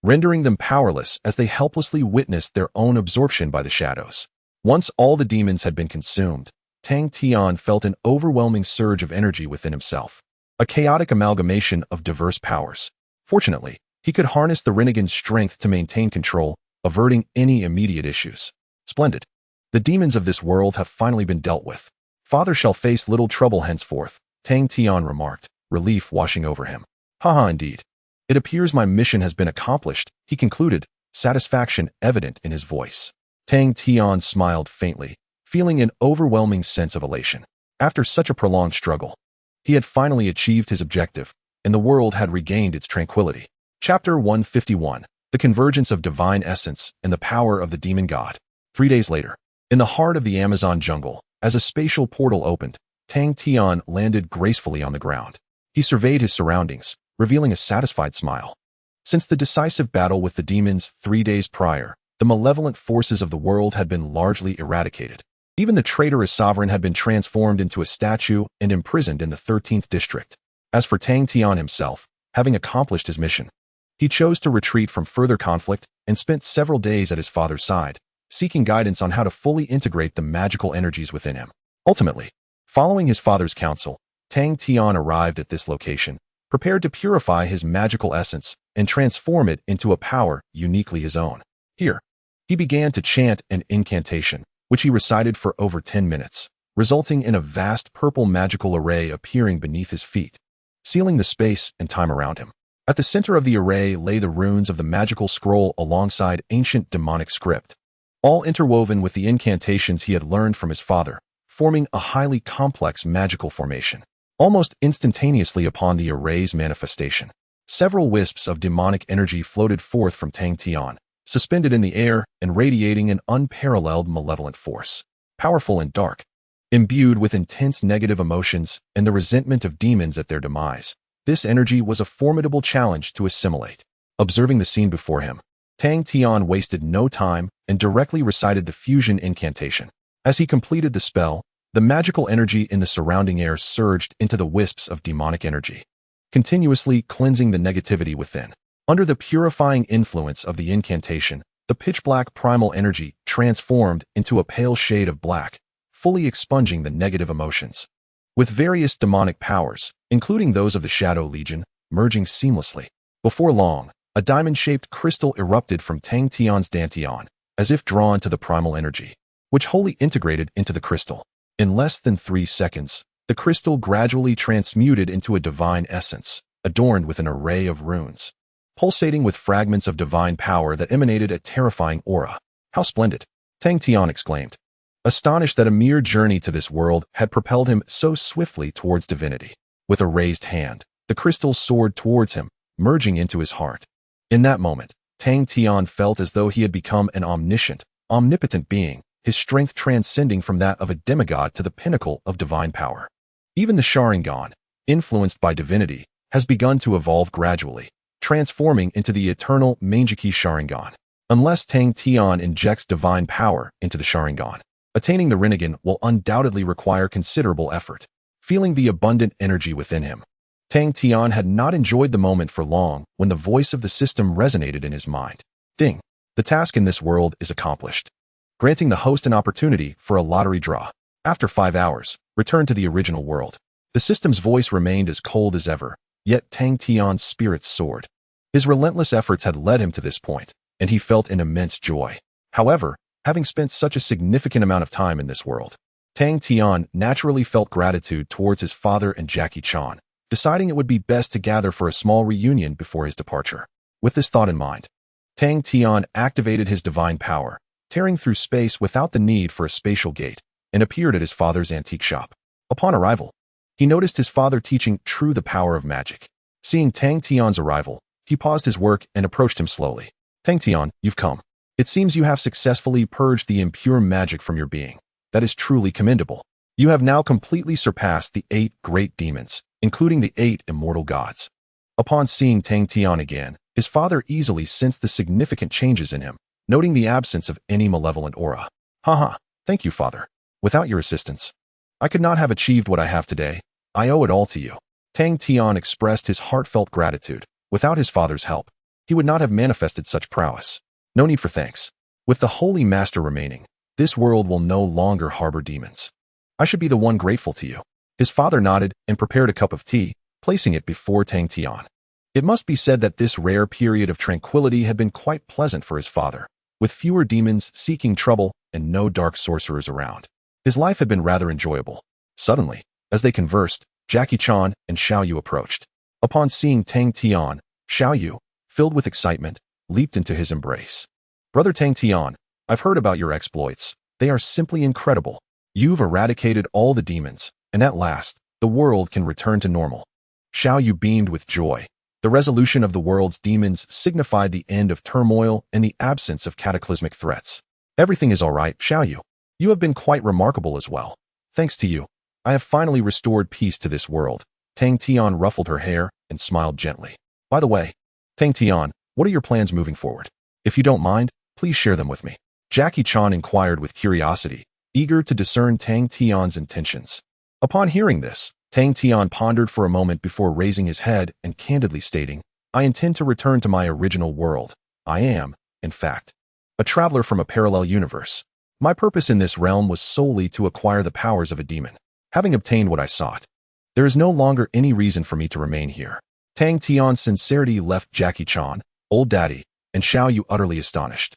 rendering them powerless as they helplessly witnessed their own absorption by the shadows. Once all the demons had been consumed, Tang Tian felt an overwhelming surge of energy within himself, a chaotic amalgamation of diverse powers. Fortunately, he could harness the Rinnegan's strength to maintain control, averting any immediate issues. Splendid. The demons of this world have finally been dealt with. Father shall face little trouble henceforth, Tang Tian remarked, relief washing over him. Haha, indeed. It appears my mission has been accomplished, he concluded, satisfaction evident in his voice. Tang Tian smiled faintly, feeling an overwhelming sense of elation. After such a prolonged struggle, he had finally achieved his objective, and the world had regained its tranquility. Chapter 151. The Convergence of Divine Essence and the Power of the Demon God. 3 days later, in the heart of the Amazon jungle, as a spatial portal opened, Tang Tian landed gracefully on the ground. He surveyed his surroundings, revealing a satisfied smile. Since the decisive battle with the demons 3 days prior, the malevolent forces of the world had been largely eradicated. Even the traitorous sovereign had been transformed into a statue and imprisoned in the 13th district. As for Tang Tian himself, having accomplished his mission, he chose to retreat from further conflict and spent several days at his father's side, seeking guidance on how to fully integrate the magical energies within him. Ultimately, following his father's counsel, Tang Tian arrived at this location, prepared to purify his magical essence and transform it into a power uniquely his own. Here, he began to chant an incantation, which he recited for over 10 minutes, resulting in a vast purple magical array appearing beneath his feet, sealing the space and time around him. At the center of the array lay the runes of the magical scroll alongside ancient demonic script, all interwoven with the incantations he had learned from his father, forming a highly complex magical formation. Almost instantaneously upon the array's manifestation, several wisps of demonic energy floated forth from Tang Tian, suspended in the air and radiating an unparalleled malevolent force. Powerful and dark, imbued with intense negative emotions and the resentment of demons at their demise, this energy was a formidable challenge to assimilate. Observing the scene before him, Tang Tian wasted no time and directly recited the fusion incantation. As he completed the spell, the magical energy in the surrounding air surged into the wisps of demonic energy, continuously cleansing the negativity within. Under the purifying influence of the incantation, the pitch-black primal energy transformed into a pale shade of black, fully expunging the negative emotions. With various demonic powers, including those of the Shadow Legion, merging seamlessly. Before long, a diamond-shaped crystal erupted from Tang Tian's dantian, as if drawn to the primal energy, which wholly integrated into the crystal. In less than 3 seconds, the crystal gradually transmuted into a divine essence, adorned with an array of runes, pulsating with fragments of divine power that emanated a terrifying aura. How splendid! Tang Tian exclaimed, astonished that a mere journey to this world had propelled him so swiftly towards divinity. With a raised hand, the crystal soared towards him, merging into his heart. In that moment, Tang Tian felt as though he had become an omniscient, omnipotent being, his strength transcending from that of a demigod to the pinnacle of divine power. Even the Sharingan, influenced by divinity, has begun to evolve gradually, transforming into the eternal Mangeki Sharingan. Unless Tang Tian injects divine power into the Sharingan, attaining the Rinnegan will undoubtedly require considerable effort. Feeling the abundant energy within him, Tang Tian had not enjoyed the moment for long when the voice of the system resonated in his mind. Ding! The task in this world is accomplished, granting the host an opportunity for a lottery draw. After 5 hours, return to the original world. The system's voice remained as cold as ever, yet Tang Tian's spirits soared. His relentless efforts had led him to this point, and he felt an immense joy. However, having spent such a significant amount of time in this world, Tang Tian naturally felt gratitude towards his father and Jackie Chan, deciding it would be best to gather for a small reunion before his departure. With this thought in mind, Tang Tian activated his divine power, tearing through space without the need for a spatial gate, and appeared at his father's antique shop. Upon arrival, he noticed his father teaching True the power of magic. Seeing Tang Tian's arrival, he paused his work and approached him slowly. Tang Tian, you've come. It seems you have successfully purged the impure magic from your being. That is truly commendable. You have now completely surpassed the 8 great demons, including the 8 immortal gods. Upon seeing Tang Tian again, his father easily sensed the significant changes in him, noting the absence of any malevolent aura. Haha, thank you, father. Without your assistance, I could not have achieved what I have today. I owe it all to you. Tang Tian expressed his heartfelt gratitude. Without his father's help, he would not have manifested such prowess. No need for thanks. With the Holy Master remaining, this world will no longer harbor demons. I should be the one grateful to you. His father nodded and prepared a cup of tea, placing it before Tang Tian. It must be said that this rare period of tranquility had been quite pleasant for his father. With fewer demons seeking trouble, and no dark sorcerers around. His life had been rather enjoyable. Suddenly, as they conversed, Jackie Chan and Xiao Yu approached. Upon seeing Tang Tian, Xiao Yu, filled with excitement, leaped into his embrace. "Brother Tang Tian, I've heard about your exploits. They are simply incredible. You've eradicated all the demons, and at last, the world can return to normal." Xiao Yu beamed with joy. The resolution of the world's demons signified the end of turmoil and the absence of cataclysmic threats. "Everything is all right, Xiao Yu. You have been quite remarkable as well. Thanks to you, I have finally restored peace to this world." Tang Tian ruffled her hair and smiled gently. "By the way, Tang Tian, what are your plans moving forward? If you don't mind, please share them with me." Jackie Chan inquired with curiosity, eager to discern Tang Tian's intentions. Upon hearing this, Tang Tian pondered for a moment before raising his head and candidly stating, "I intend to return to my original world. I am, in fact, a traveler from a parallel universe. My purpose in this realm was solely to acquire the powers of a demon. Having obtained what I sought, there is no longer any reason for me to remain here." Tang Tian's sincerity left Jackie Chan, Old Daddy, and Xiao Yu utterly astonished.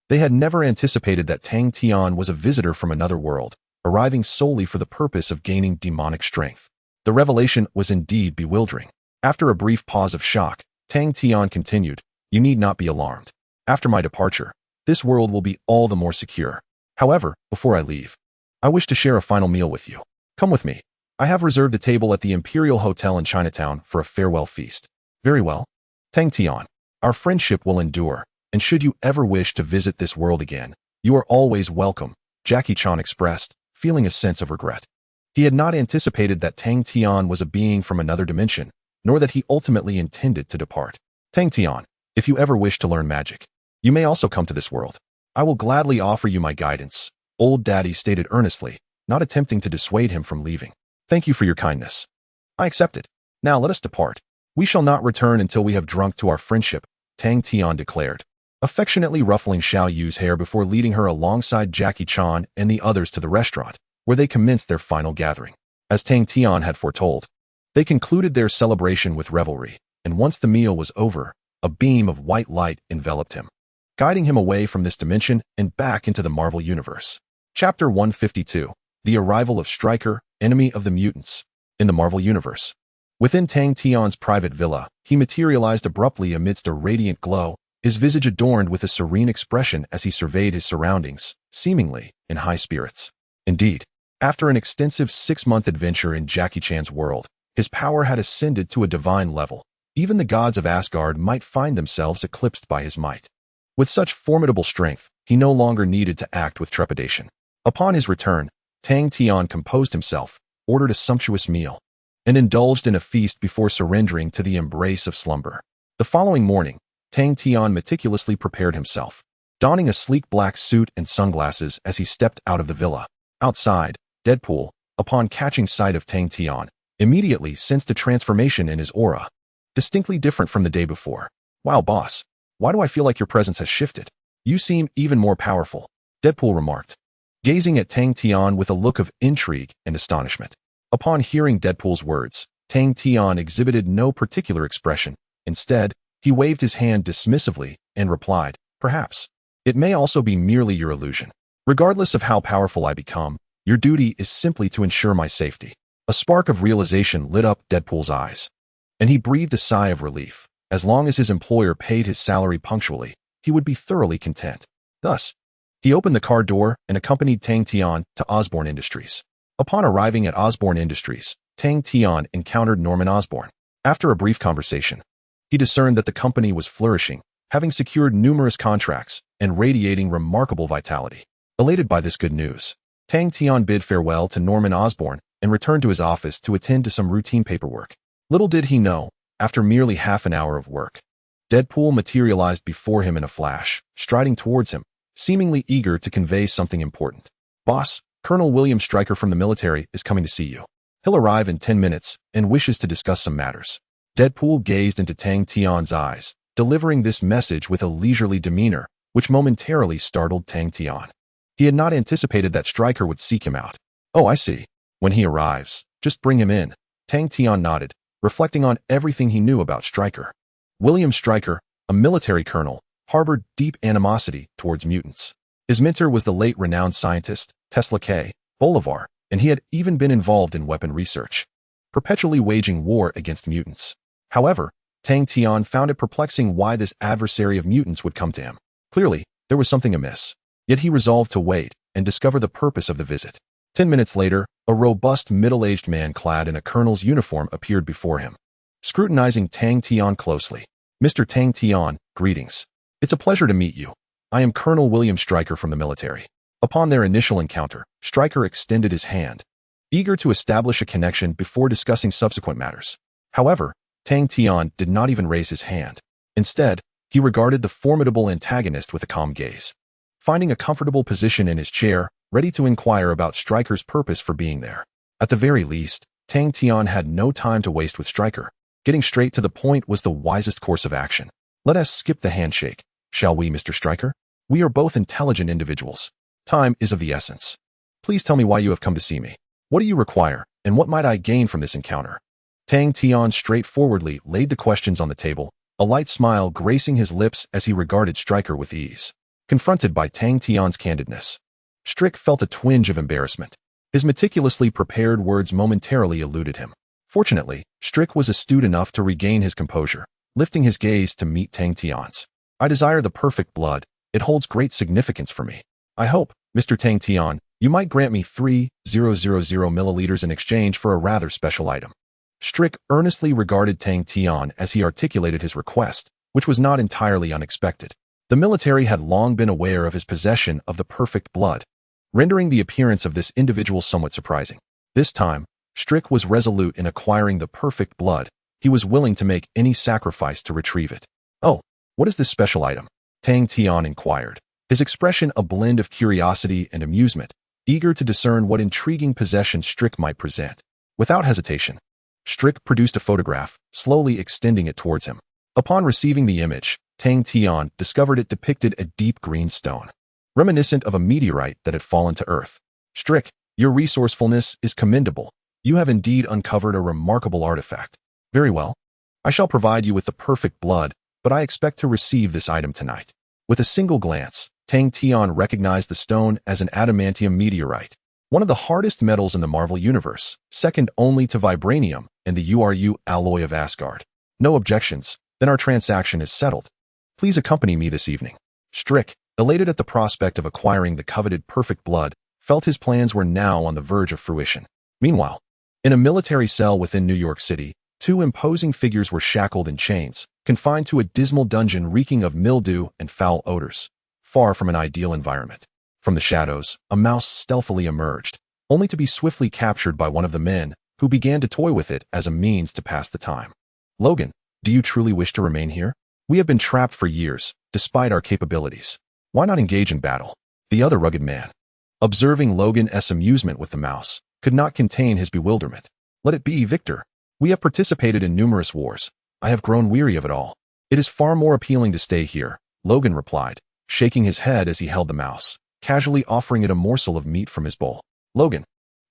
They had never anticipated that Tang Tian was a visitor from another world, arriving solely for the purpose of gaining demonic strength. The revelation was indeed bewildering. After a brief pause of shock, Tang Tian continued, "You need not be alarmed. After my departure, this world will be all the more secure. However, before I leave, I wish to share a final meal with you. Come with me. I have reserved a table at the Imperial Hotel in Chinatown for a farewell feast." "Very well. Tang Tian, our friendship will endure, and should you ever wish to visit this world again, you are always welcome," Jackie Chan expressed, feeling a sense of regret. He had not anticipated that Tang Tian was a being from another dimension, nor that he ultimately intended to depart. "Tang Tian, if you ever wish to learn magic, you may also come to this world. I will gladly offer you my guidance," Old Daddy stated earnestly, not attempting to dissuade him from leaving. "Thank you for your kindness. I accept it. Now let us depart. We shall not return until we have drunk to our friendship," Tang Tian declared, affectionately ruffling Xiao Yu's hair before leading her alongside Jackie Chan and the others to the restaurant, where they commenced their final gathering. As Tang Tian had foretold, they concluded their celebration with revelry, and once the meal was over, a beam of white light enveloped him, guiding him away from this dimension and back into the Marvel Universe. Chapter 152, The Arrival of Stryker, Enemy of the Mutants. In the Marvel Universe, within Tang Tian's private villa, he materialized abruptly amidst a radiant glow, his visage adorned with a serene expression as he surveyed his surroundings, seemingly in high spirits. Indeed, after an extensive 6-month adventure in Jackie Chan's world, his power had ascended to a divine level. Even the gods of Asgard might find themselves eclipsed by his might. With such formidable strength, he no longer needed to act with trepidation. Upon his return, Tang Tian composed himself, ordered a sumptuous meal, and indulged in a feast before surrendering to the embrace of slumber. The following morning, Tang Tian meticulously prepared himself, donning a sleek black suit and sunglasses as he stepped out of the villa. Outside, Deadpool, upon catching sight of Tang Tian, immediately sensed a transformation in his aura, distinctly different from the day before. "Wow, boss, why do I feel like your presence has shifted? You seem even more powerful," Deadpool remarked, gazing at Tang Tian with a look of intrigue and astonishment. Upon hearing Deadpool's words, Tang Tian exhibited no particular expression. Instead, he waved his hand dismissively and replied, "Perhaps. It may also be merely your illusion. Regardless of how powerful I become, your duty is simply to ensure my safety." A spark of realization lit up Deadpool's eyes, and he breathed a sigh of relief. As long as his employer paid his salary punctually, he would be thoroughly content. Thus, he opened the car door and accompanied Tang Tian to Osborne Industries. Upon arriving at Osborne Industries, Tang Tian encountered Norman Osborn. After a brief conversation, he discerned that the company was flourishing, having secured numerous contracts and radiating remarkable vitality. Elated by this good news, Tang Tian bid farewell to Norman Osborn and returned to his office to attend to some routine paperwork. Little did he know, after merely half an hour of work, Deadpool materialized before him in a flash, striding towards him, seemingly eager to convey something important. "Boss, Colonel William Stryker from the military is coming to see you. He'll arrive in 10 minutes and wishes to discuss some matters." Deadpool gazed into Tang Tian's eyes, delivering this message with a leisurely demeanor, which momentarily startled Tang Tian. He had not anticipated that Stryker would seek him out. "Oh, I see. When he arrives, just bring him in." Tang Tian nodded, reflecting on everything he knew about Stryker. William Stryker, a military colonel, harbored deep animosity towards mutants. His mentor was the late renowned scientist, Tesla K. Bolivar, and he had even been involved in weapon research, perpetually waging war against mutants. However, Tang Tian found it perplexing why this adversary of mutants would come to him. Clearly, there was something amiss. Yet he resolved to wait and discover the purpose of the visit. 10 minutes later, a robust middle-aged man clad in a colonel's uniform appeared before him, scrutinizing Tang Tian closely. "Mr. Tang Tian, greetings. It's a pleasure to meet you. I am Colonel William Stryker from the military." Upon their initial encounter, Stryker extended his hand, eager to establish a connection before discussing subsequent matters. However, Tang Tian did not even raise his hand. Instead, he regarded the formidable antagonist with a calm gaze. Finding a comfortable position in his chair, ready to inquire about Stryker's purpose for being there. At the very least, Tang Tian had no time to waste with Stryker. Getting straight to the point was the wisest course of action. "Let us skip the handshake, shall we, Mr. Stryker? We are both intelligent individuals. Time is of the essence. Please tell me why you have come to see me. What do you require, and what might I gain from this encounter?" Tang Tian straightforwardly laid the questions on the table, a light smile gracing his lips as he regarded Stryker with ease. Confronted by Tang Tian's candidness, Stryker felt a twinge of embarrassment. His meticulously prepared words momentarily eluded him. Fortunately, Stryker was astute enough to regain his composure, lifting his gaze to meet Tang Tian's. "I desire the perfect blood. It holds great significance for me. I hope, Mr. Tang Tian, you might grant me 3,000 milliliters in exchange for a rather special item." Stryker earnestly regarded Tang Tian as he articulated his request, which was not entirely unexpected. The military had long been aware of his possession of the perfect blood, rendering the appearance of this individual somewhat surprising. This time, Stryker was resolute in acquiring the perfect blood. He was willing to make any sacrifice to retrieve it. "Oh, what is this special item?" Tang Tian inquired, his expression a blend of curiosity and amusement, eager to discern what intriguing possession Stryker might present. Without hesitation, Stryker produced a photograph, slowly extending it towards him. Upon receiving the image, Tang Tian discovered it depicted a deep green stone, reminiscent of a meteorite that had fallen to Earth. "Stryker, your resourcefulness is commendable. You have indeed uncovered a remarkable artifact. Very well. I shall provide you with the perfect blood, but I expect to receive this item tonight." With a single glance, Tang Tian recognized the stone as an adamantium meteorite, one of the hardest metals in the Marvel Universe, second only to vibranium and the URU alloy of Asgard. "No objections, then our transaction is settled. Please accompany me this evening." Stryker, elated at the prospect of acquiring the coveted perfect blood, felt his plans were now on the verge of fruition. Meanwhile, in a military cell within New York City, two imposing figures were shackled in chains, confined to a dismal dungeon reeking of mildew and foul odors, far from an ideal environment. From the shadows, a mouse stealthily emerged, only to be swiftly captured by one of the men, who began to toy with it as a means to pass the time. "Logan, do you truly wish to remain here? We have been trapped for years, despite our capabilities. Why not engage in battle?" The other rugged man, observing Logan's amusement with the mouse, could not contain his bewilderment. "Let it be, Victor. We have participated in numerous wars. I have grown weary of it all. It is far more appealing to stay here," Logan replied, shaking his head as he held the mouse, casually offering it a morsel of meat from his bowl. Logan,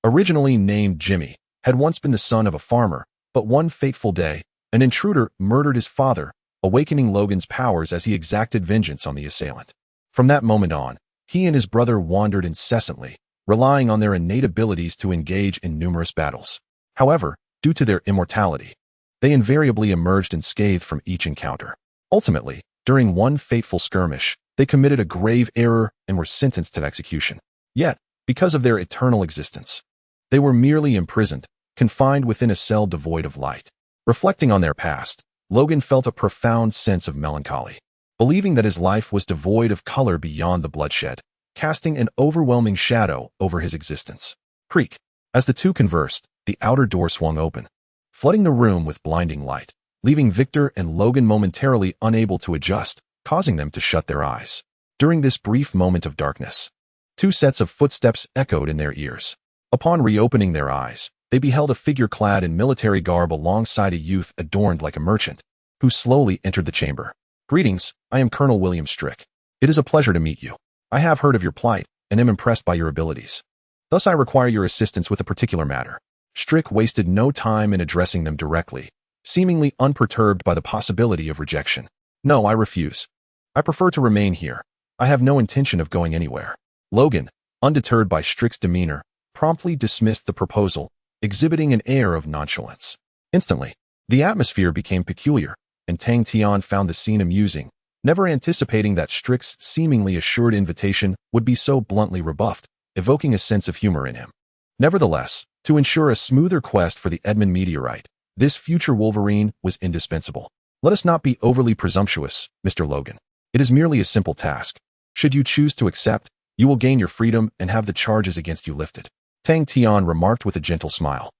originally named Jimmy, had once been the son of a farmer, but one fateful day, an intruder murdered his father, awakening Logan's powers as he exacted vengeance on the assailant. From that moment on, he and his brother wandered incessantly, relying on their innate abilities to engage in numerous battles. However, due to their immortality, they invariably emerged unscathed from each encounter. Ultimately, during one fateful skirmish, they committed a grave error and were sentenced to execution. Yet, because of their eternal existence, they were merely imprisoned, confined within a cell devoid of light. Reflecting on their past, Logan felt a profound sense of melancholy, believing that his life was devoid of color beyond the bloodshed, casting an overwhelming shadow over his existence. Creak. As the two conversed, the outer door swung open, flooding the room with blinding light, leaving Victor and Logan momentarily unable to adjust, causing them to shut their eyes. During this brief moment of darkness, two sets of footsteps echoed in their ears. Upon reopening their eyes, they beheld a figure clad in military garb alongside a youth adorned like a merchant, who slowly entered the chamber. "Greetings, I am Colonel William Stryker. It is a pleasure to meet you. I have heard of your plight, and am impressed by your abilities. Thus I require your assistance with a particular matter." Stryker wasted no time in addressing them directly, seemingly unperturbed by the possibility of rejection. "No, I refuse. I prefer to remain here. I have no intention of going anywhere. Logan, undeterred by Strick's demeanor, promptly dismissed the proposal, exhibiting an air of nonchalance. Instantly, the atmosphere became peculiar, and Tang Tian found the scene amusing, never anticipating that Strick's seemingly assured invitation would be so bluntly rebuffed, evoking a sense of humor in him. Nevertheless, to ensure a smoother quest for the Edmund meteorite, this future Wolverine was indispensable. Let us not be overly presumptuous, Mr. Logan. It is merely a simple task. Should you choose to accept, you will gain your freedom and have the charges against you lifted. Tang Tian remarked with a gentle smile,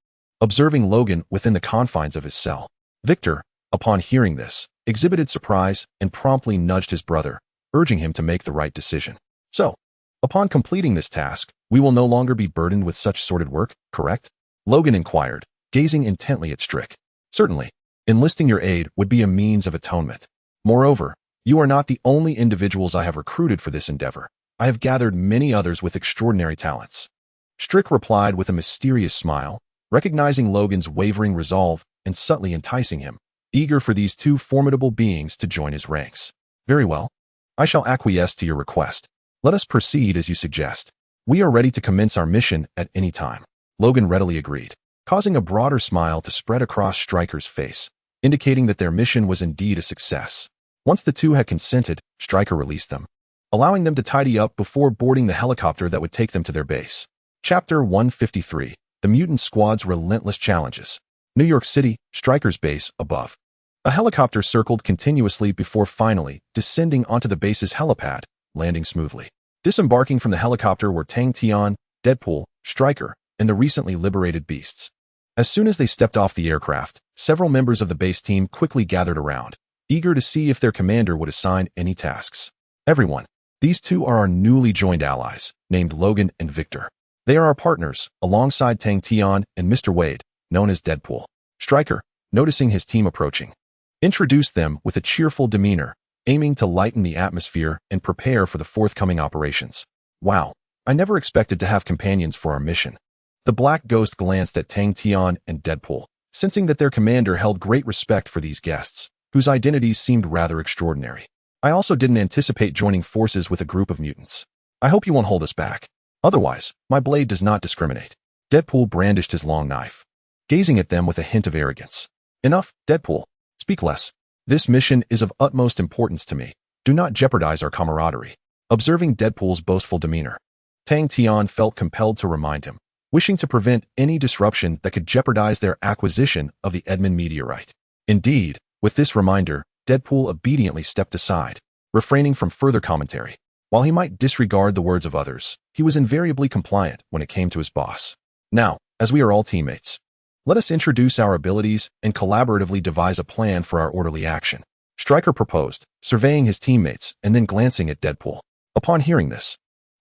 observing Logan within the confines of his cell. Victor, upon hearing this, exhibited surprise and promptly nudged his brother, urging him to make the right decision. So, upon completing this task, we will no longer be burdened with such sordid work, correct? Logan inquired, gazing intently at Strick. Certainly, enlisting your aid would be a means of atonement. Moreover, you are not the only individuals I have recruited for this endeavor. I have gathered many others with extraordinary talents. Strick replied with a mysterious smile, recognizing Logan's wavering resolve and subtly enticing him, eager for these two formidable beings to join his ranks. Very well. I shall acquiesce to your request. Let us proceed as you suggest. We are ready to commence our mission at any time. Logan readily agreed, causing a broader smile to spread across Stryker's face, indicating that their mission was indeed a success. Once the two had consented, Stryker released them, allowing them to tidy up before boarding the helicopter that would take them to their base. Chapter 153, The Mutant Squad's Relentless Challenges. New York City, Stryker's base, above. A helicopter circled continuously before finally descending onto the base's helipad, landing smoothly. Disembarking from the helicopter were Tang Tian, Deadpool, Stryker, and the recently liberated beasts. As soon as they stepped off the aircraft, several members of the base team quickly gathered around, eager to see if their commander would assign any tasks. Everyone, these two are our newly joined allies, named Logan and Victor. They are our partners, alongside Tang Tian and Mr. Wade, known as Deadpool. Stryker, noticing his team approaching, introduced them with a cheerful demeanor, aiming to lighten the atmosphere and prepare for the forthcoming operations. Wow, I never expected to have companions for our mission. The Black Ghost glanced at Tang Tian and Deadpool, sensing that their commander held great respect for these guests, whose identities seemed rather extraordinary. I also didn't anticipate joining forces with a group of mutants. I hope you won't hold us back. Otherwise, my blade does not discriminate. Deadpool brandished his long knife, gazing at them with a hint of arrogance. Enough, Deadpool. Speak less. This mission is of utmost importance to me. Do not jeopardize our camaraderie. Observing Deadpool's boastful demeanor, Tang Tian felt compelled to remind him, wishing to prevent any disruption that could jeopardize their acquisition of the Edmund meteorite. Indeed, with this reminder, Deadpool obediently stepped aside, refraining from further commentary. While he might disregard the words of others, he was invariably compliant when it came to his boss. Now, as we are all teammates, let us introduce our abilities and collaboratively devise a plan for our orderly action. Stryker proposed, surveying his teammates and then glancing at Deadpool. Upon hearing this,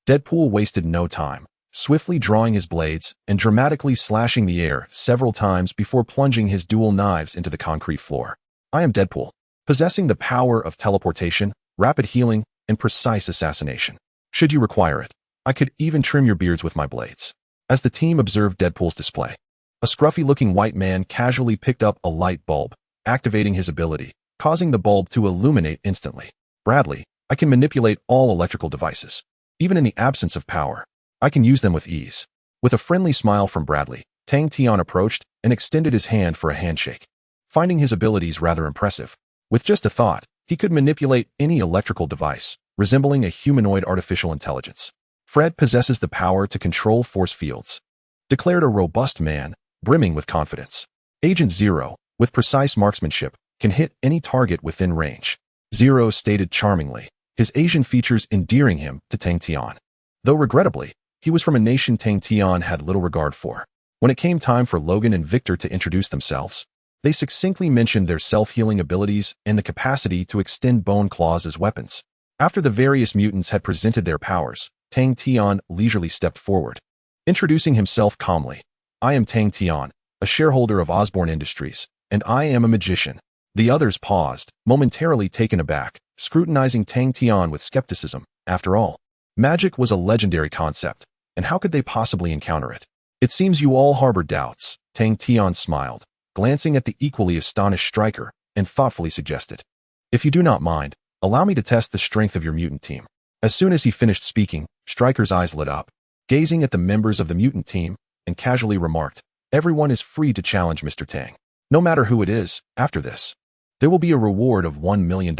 Deadpool wasted no time, swiftly drawing his blades and dramatically slashing the air several times before plunging his dual knives into the concrete floor. I am Deadpool, possessing the power of teleportation, rapid healing, and precise assassination. Should you require it, I could even trim your beards with my blades. As the team observed Deadpool's display, a scruffy-looking white man casually picked up a light bulb, activating his ability, causing the bulb to illuminate instantly. Bradley, I can manipulate all electrical devices. Even in the absence of power, I can use them with ease. With a friendly smile from Bradley, Tang Tian approached and extended his hand for a handshake. Finding his abilities rather impressive, with just a thought, he could manipulate any electrical device, resembling a humanoid artificial intelligence. Fred possesses the power to control force fields, declared a robust man, brimming with confidence. Agent Zero, with precise marksmanship, can hit any target within range. Zero stated charmingly, his Asian features endearing him to Tang Tian. Though regrettably, he was from a nation Tang Tian had little regard for. When it came time for Logan and Victor to introduce themselves, they succinctly mentioned their self-healing abilities and the capacity to extend bone claws as weapons. After the various mutants had presented their powers, Tang Tian leisurely stepped forward, introducing himself calmly. I am Tang Tian, a shareholder of Osborne Industries, and I am a magician. The others paused, momentarily taken aback, scrutinizing Tang Tian with skepticism. After all, magic was a legendary concept, and how could they possibly encounter it? It seems you all harbor doubts, Tang Tian smiled, glancing at the equally astonished Stryker, and thoughtfully suggested, if you do not mind, allow me to test the strength of your mutant team. As soon as he finished speaking, Stryker's eyes lit up, gazing at the members of the mutant team, and casually remarked, "Everyone is free to challenge Mr. Tang. No matter who it is, after this, there will be a reward of $1 million.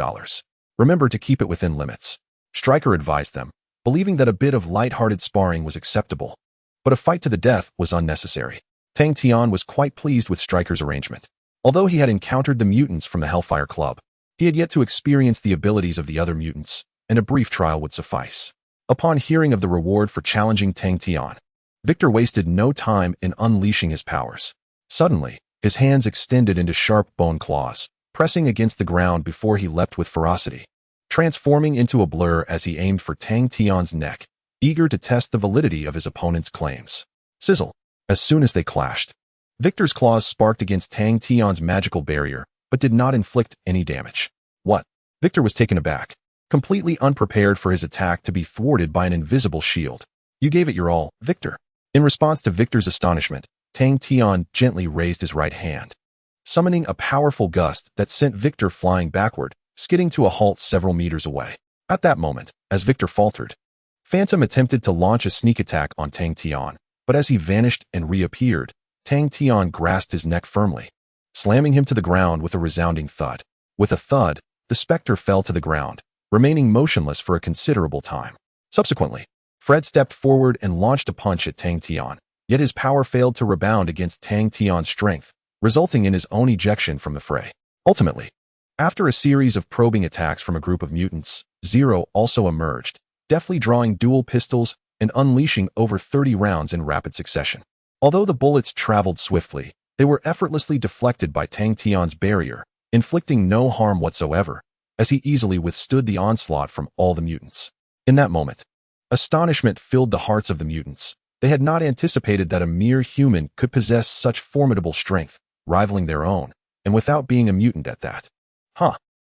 Remember to keep it within limits." Stryker advised them, believing that a bit of light-hearted sparring was acceptable, but a fight to the death was unnecessary. Tang Tian was quite pleased with Stryker's arrangement. Although he had encountered the mutants from the Hellfire Club, he had yet to experience the abilities of the other mutants, and a brief trial would suffice. Upon hearing of the reward for challenging Tang Tian, Victor wasted no time in unleashing his powers. Suddenly, his hands extended into sharp bone claws, pressing against the ground before he leapt with ferocity, transforming into a blur as he aimed for Tang Tian's neck, eager to test the validity of his opponent's claims. Sizzle! As soon as they clashed, Victor's claws sparked against Tang Tian's magical barrier, but did not inflict any damage. What? Victor was taken aback, completely unprepared for his attack to be thwarted by an invisible shield. "You gave it your all, Victor." In response to Victor's astonishment, Tang Tian gently raised his right hand, summoning a powerful gust that sent Victor flying backward, skidding to a halt several meters away. At that moment, as Victor faltered, Phantom attempted to launch a sneak attack on Tang Tian, but as he vanished and reappeared, Tang Tian grasped his neck firmly, slamming him to the ground with a resounding thud. With a thud, the specter fell to the ground, remaining motionless for a considerable time. Subsequently, Fred stepped forward and launched a punch at Tang Tian, yet his power failed to rebound against Tang Tian's strength, resulting in his own ejection from the fray. Ultimately, after a series of probing attacks from a group of mutants, Zero also emerged, deftly drawing dual pistols and unleashing over 30 rounds in rapid succession. Although the bullets traveled swiftly, they were effortlessly deflected by Tang Tian's barrier, inflicting no harm whatsoever, as he easily withstood the onslaught from all the mutants. In that moment, astonishment filled the hearts of the mutants. They had not anticipated that a mere human could possess such formidable strength, rivaling their own, and without being a mutant at that.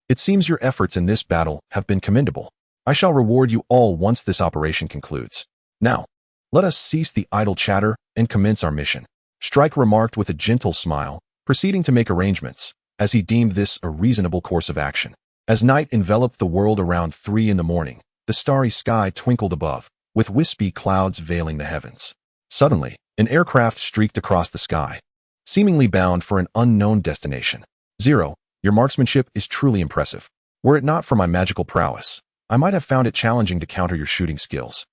It seems your efforts in this battle have been commendable. I shall reward you all once this operation concludes. Now, let us cease the idle chatter and commence our mission." Stryker remarked with a gentle smile, proceeding to make arrangements, as he deemed this a reasonable course of action. As night enveloped the world around 3 in the morning, the starry sky twinkled above, with wispy clouds veiling the heavens. Suddenly, an aircraft streaked across the sky, seemingly bound for an unknown destination. "Zero, your marksmanship is truly impressive. Were it not for my magical prowess, I might have found it challenging to counter your shooting skills."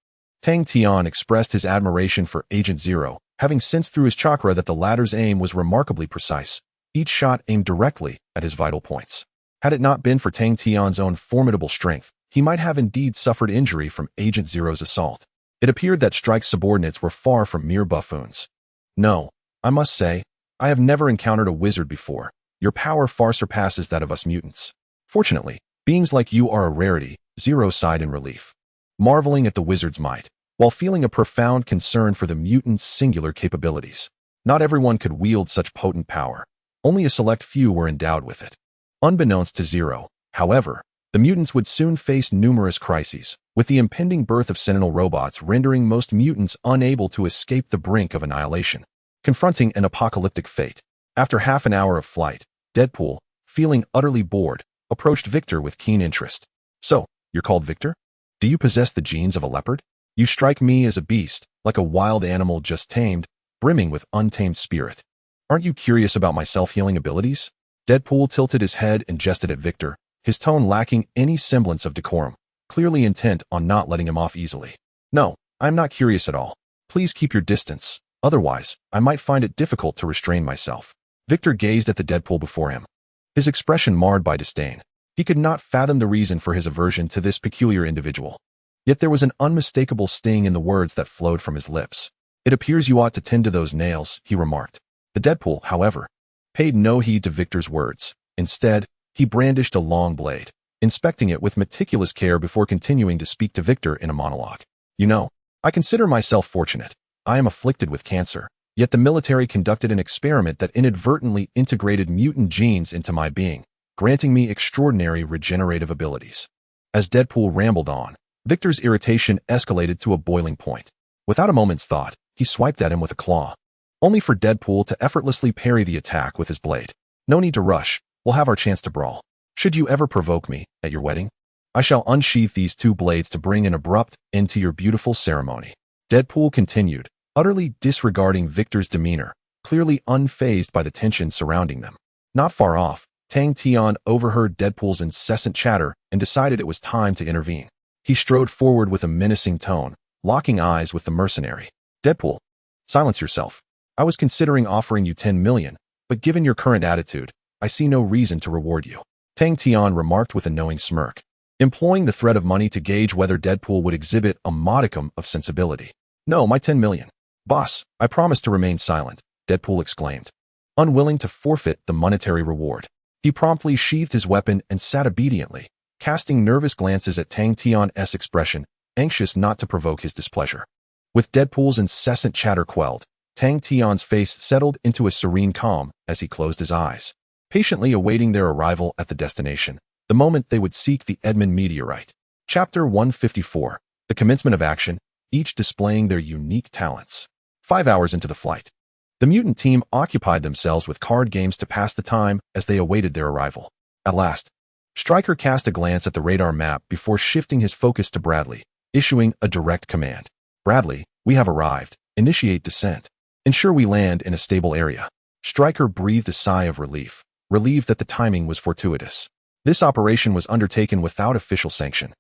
Tang Tian expressed his admiration for Agent Zero, having sensed through his chakra that the latter's aim was remarkably precise, each shot aimed directly at his vital points. Had it not been for Tang Tian's own formidable strength, he might have indeed suffered injury from Agent Zero's assault. It appeared that Strike's subordinates were far from mere buffoons. "No, I must say, I have never encountered a wizard before. Your power far surpasses that of us mutants. Fortunately, beings like you are a rarity," Zero sighed in relief, marveling at the wizard's might, while feeling a profound concern for the mutant's singular capabilities. Not everyone could wield such potent power. Only a select few were endowed with it. Unbeknownst to Zero, however, the mutants would soon face numerous crises, with the impending birth of Sentinel robots rendering most mutants unable to escape the brink of annihilation, confronting an apocalyptic fate. After half an hour of flight, Deadpool, feeling utterly bored, approached Victor with keen interest. "So, you're called Victor? Do you possess the genes of a leopard? You strike me as a beast, like a wild animal just tamed, brimming with untamed spirit. Aren't you curious about my self-healing abilities?" Deadpool tilted his head and jested at Victor, his tone lacking any semblance of decorum, clearly intent on not letting him off easily. "No, I'm not curious at all. Please keep your distance, otherwise, I might find it difficult to restrain myself." Victor gazed at the Deadpool before him, his expression marred by disdain. He could not fathom the reason for his aversion to this peculiar individual. Yet there was an unmistakable sting in the words that flowed from his lips. "It appears you ought to tend to those nails," he remarked. The Deadpool, however, paid no heed to Victor's words. Instead, he brandished a long blade, inspecting it with meticulous care before continuing to speak to Victor in a monologue. "You know, I consider myself fortunate. I am afflicted with cancer. Yet the military conducted an experiment that inadvertently integrated mutant genes into my being, granting me extraordinary regenerative abilities." As Deadpool rambled on, Victor's irritation escalated to a boiling point. Without a moment's thought, he swiped at him with a claw, only for Deadpool to effortlessly parry the attack with his blade. "No need to rush. We'll have our chance to brawl. Should you ever provoke me, at your wedding, I shall unsheath these two blades to bring an abrupt end to your beautiful ceremony. Deadpool continued, utterly disregarding Victor's demeanor, clearly unfazed by the tension surrounding them. Not far off, Tang Tian overheard Deadpool's incessant chatter and decided it was time to intervene. He strode forward with a menacing tone, locking eyes with the mercenary. Deadpool, silence yourself. I was considering offering you 10 million, but given your current attitude, I see no reason to reward you. Tang Tian remarked with a knowing smirk, employing the threat of money to gauge whether Deadpool would exhibit a modicum of sensibility. No, my 10 million. Boss, I promise to remain silent, Deadpool exclaimed, unwilling to forfeit the monetary reward. He promptly sheathed his weapon and sat obediently, casting nervous glances at Tang Tian's expression, anxious not to provoke his displeasure. With Deadpool's incessant chatter quelled, Tang Tian's face settled into a serene calm as he closed his eyes, patiently awaiting their arrival at the destination, the moment they would seek the Edmund meteorite. Chapter 154, The Commencement of Action, each displaying their unique talents. 5 hours into the flight, the mutant team occupied themselves with card games to pass the time as they awaited their arrival. At last, Stryker cast a glance at the radar map before shifting his focus to Bradley, issuing a direct command. Bradley, we have arrived. Initiate descent. Ensure we land in a stable area. Stryker breathed a sigh of relief, relieved that the timing was fortuitous. This operation was undertaken without official sanction,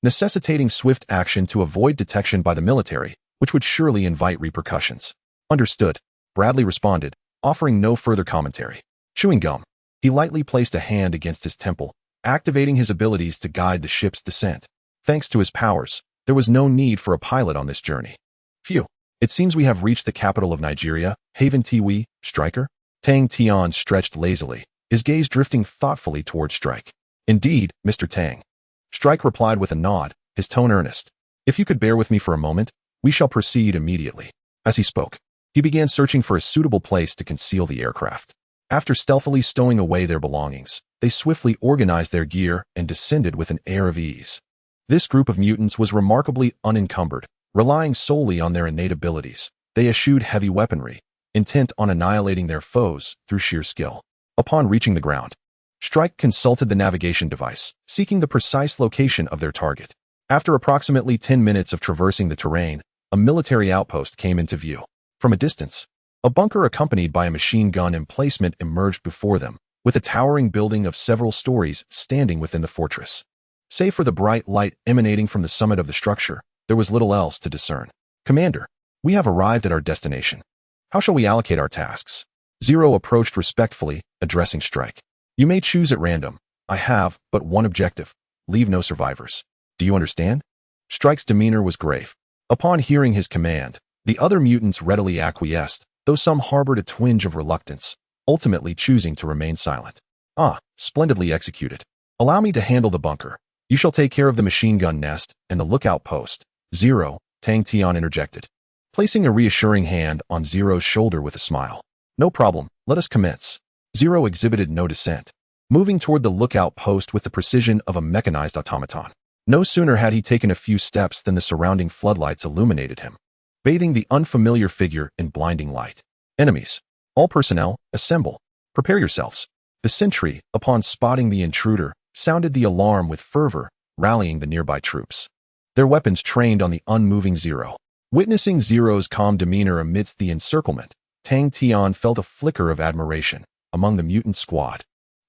necessitating swift action to avoid detection by the military, which would surely invite repercussions. Understood, Bradley responded, offering no further commentary. Chewing gum, he lightly placed a hand against his temple, activating his abilities to guide the ship's descent. Thanks to his powers, there was no need for a pilot on this journey. Phew, it seems we have reached the capital of Nigeria, Haven Tiwi, Stryker? Tang Tian stretched lazily, his gaze drifting thoughtfully toward Strike. Indeed, Mr. Tang. Strike replied with a nod, his tone earnest. If you could bear with me for a moment, we shall proceed immediately. As he spoke, he began searching for a suitable place to conceal the aircraft. After stealthily stowing away their belongings, they swiftly organized their gear and descended with an air of ease. This group of mutants was remarkably unencumbered, relying solely on their innate abilities. They eschewed heavy weaponry, intent on annihilating their foes through sheer skill. Upon reaching the ground, Strike consulted the navigation device, seeking the precise location of their target. After approximately 10 minutes of traversing the terrain, a military outpost came into view. From a distance, a bunker accompanied by a machine gun emplacement emerged before them, with a towering building of several stories standing within the fortress. Save for the bright light emanating from the summit of the structure, there was little else to discern. Commander, we have arrived at our destination. How shall we allocate our tasks? Zero approached respectfully, addressing Strike. You may choose at random. I have but one objective. Leave no survivors. Do you understand? Strike's demeanor was grave. Upon hearing his command, the other mutants readily acquiesced, though some harbored a twinge of reluctance, ultimately choosing to remain silent. Ah, splendidly executed. Allow me to handle the bunker. You shall take care of the machine gun nest and the lookout post. Zero, Tang Tian interjected, placing a reassuring hand on Zero's shoulder with a smile. No problem, let us commence. Zero exhibited no dissent, moving toward the lookout post with the precision of a mechanized automaton. No sooner had he taken a few steps than the surrounding floodlights illuminated him, bathing the unfamiliar figure in blinding light. Enemies, all personnel, assemble. Prepare yourselves. The sentry, upon spotting the intruder, sounded the alarm with fervor, rallying the nearby troops, their weapons trained on the unmoving Zero. Witnessing Zero's calm demeanor amidst the encirclement, Tang Tian felt a flicker of admiration among the mutant squad.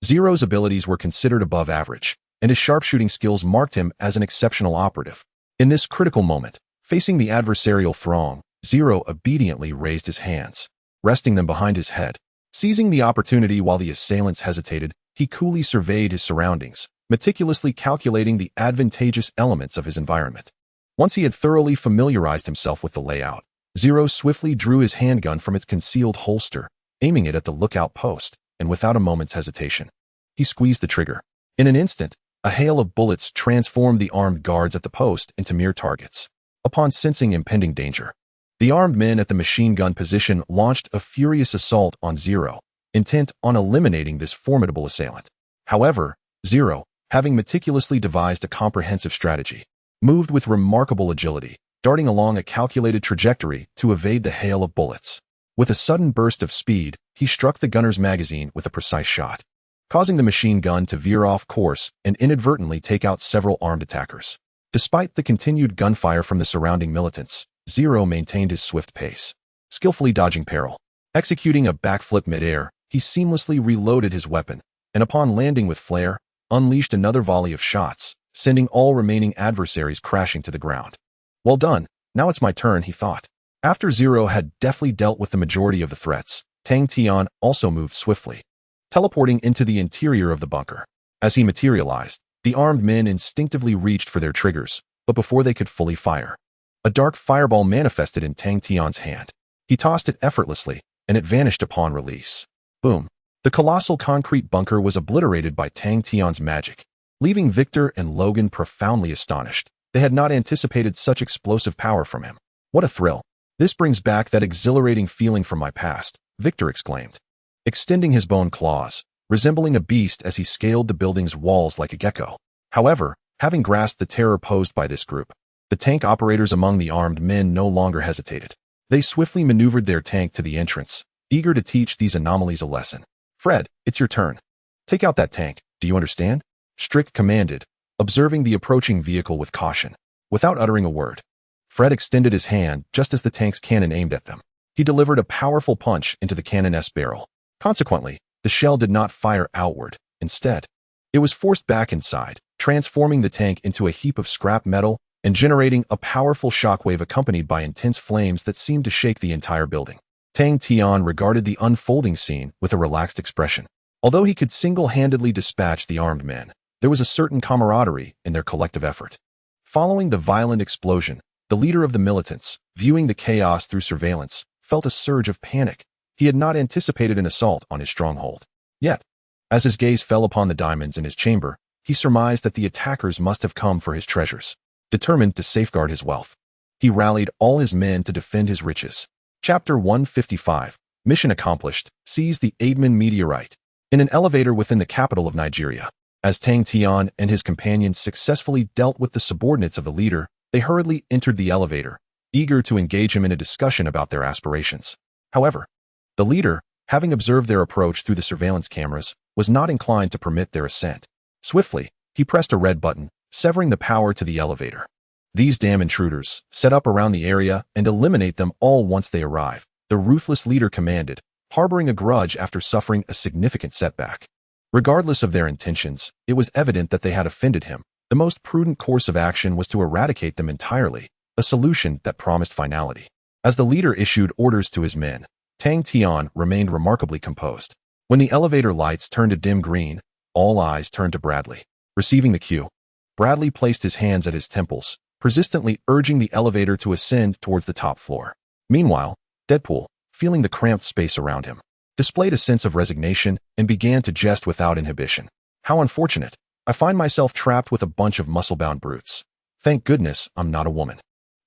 Zero's abilities were considered above average, and his sharpshooting skills marked him as an exceptional operative. In this critical moment, facing the adversarial throng, Zero obediently raised his hands, resting them behind his head. Seizing the opportunity while the assailants hesitated, he coolly surveyed his surroundings, meticulously calculating the advantageous elements of his environment. Once he had thoroughly familiarized himself with the layout, Zero swiftly drew his handgun from its concealed holster, aiming it at the lookout post, and without a moment's hesitation, he squeezed the trigger. In an instant, a hail of bullets transformed the armed guards at the post into mere targets. Upon sensing impending danger, the armed men at the machine gun position launched a furious assault on Zero, intent on eliminating this formidable assailant. However, Zero, having meticulously devised a comprehensive strategy, moved with remarkable agility, darting along a calculated trajectory to evade the hail of bullets. With a sudden burst of speed, he struck the gunner's magazine with a precise shot. causing the machine gun to veer off course and inadvertently take out several armed attackers. Despite the continued gunfire from the surrounding militants, Zero maintained his swift pace, skillfully dodging peril. Executing a backflip midair, he seamlessly reloaded his weapon, and upon landing with flair, unleashed another volley of shots, sending all remaining adversaries crashing to the ground. Well done, now it's my turn, he thought. After Zero had deftly dealt with the majority of the threats, Tang Tian also moved swiftly, teleporting into the interior of the bunker. As he materialized, the armed men instinctively reached for their triggers, but before they could fully fire, a dark fireball manifested in Tang Tian's hand. He tossed it effortlessly, and it vanished upon release. Boom. The colossal concrete bunker was obliterated by Tang Tian's magic, leaving Victor and Logan profoundly astonished. They had not anticipated such explosive power from him. What a thrill. This brings back that exhilarating feeling from my past, Victor exclaimed, extending his bone claws, resembling a beast as he scaled the building's walls like a gecko. However, having grasped the terror posed by this group, the tank operators among the armed men no longer hesitated. They swiftly maneuvered their tank to the entrance, eager to teach these anomalies a lesson. Fred, it's your turn. Take out that tank, do you understand? Strick commanded, observing the approaching vehicle with caution. Without uttering a word, Fred extended his hand just as the tank's cannon aimed at them. He delivered a powerful punch into the cannon's barrel. Consequently, the shell did not fire outward. Instead, it was forced back inside, transforming the tank into a heap of scrap metal and generating a powerful shockwave accompanied by intense flames that seemed to shake the entire building. Tang Tian regarded the unfolding scene with a relaxed expression. Although he could single-handedly dispatch the armed men, there was a certain camaraderie in their collective effort. Following the violent explosion, the leader of the militants, viewing the chaos through surveillance, felt a surge of panic. He had not anticipated an assault on his stronghold. Yet, as his gaze fell upon the diamonds in his chamber, he surmised that the attackers must have come for his treasures. Determined to safeguard his wealth, he rallied all his men to defend his riches. Chapter 155, Mission Accomplished, Seize the Aidman Meteorite. In an elevator within the capital of Nigeria, as Tang Tian and his companions successfully dealt with the subordinates of the leader, they hurriedly entered the elevator, eager to engage him in a discussion about their aspirations. However, the leader, having observed their approach through the surveillance cameras, was not inclined to permit their ascent. Swiftly, he pressed a red button, severing the power to the elevator. These damn intruders, set up around the area and eliminate them all once they arrive, the ruthless leader commanded, harboring a grudge after suffering a significant setback. Regardless of their intentions, it was evident that they had offended him. The most prudent course of action was to eradicate them entirely, a solution that promised finality. As the leader issued orders to his men, Tang Tian remained remarkably composed. When the elevator lights turned a dim green, all eyes turned to Bradley. Receiving the cue, Bradley placed his hands at his temples, persistently urging the elevator to ascend towards the top floor. Meanwhile, Deadpool, feeling the cramped space around him, displayed a sense of resignation and began to jest without inhibition. How unfortunate. I find myself trapped with a bunch of muscle-bound brutes. Thank goodness I'm not a woman.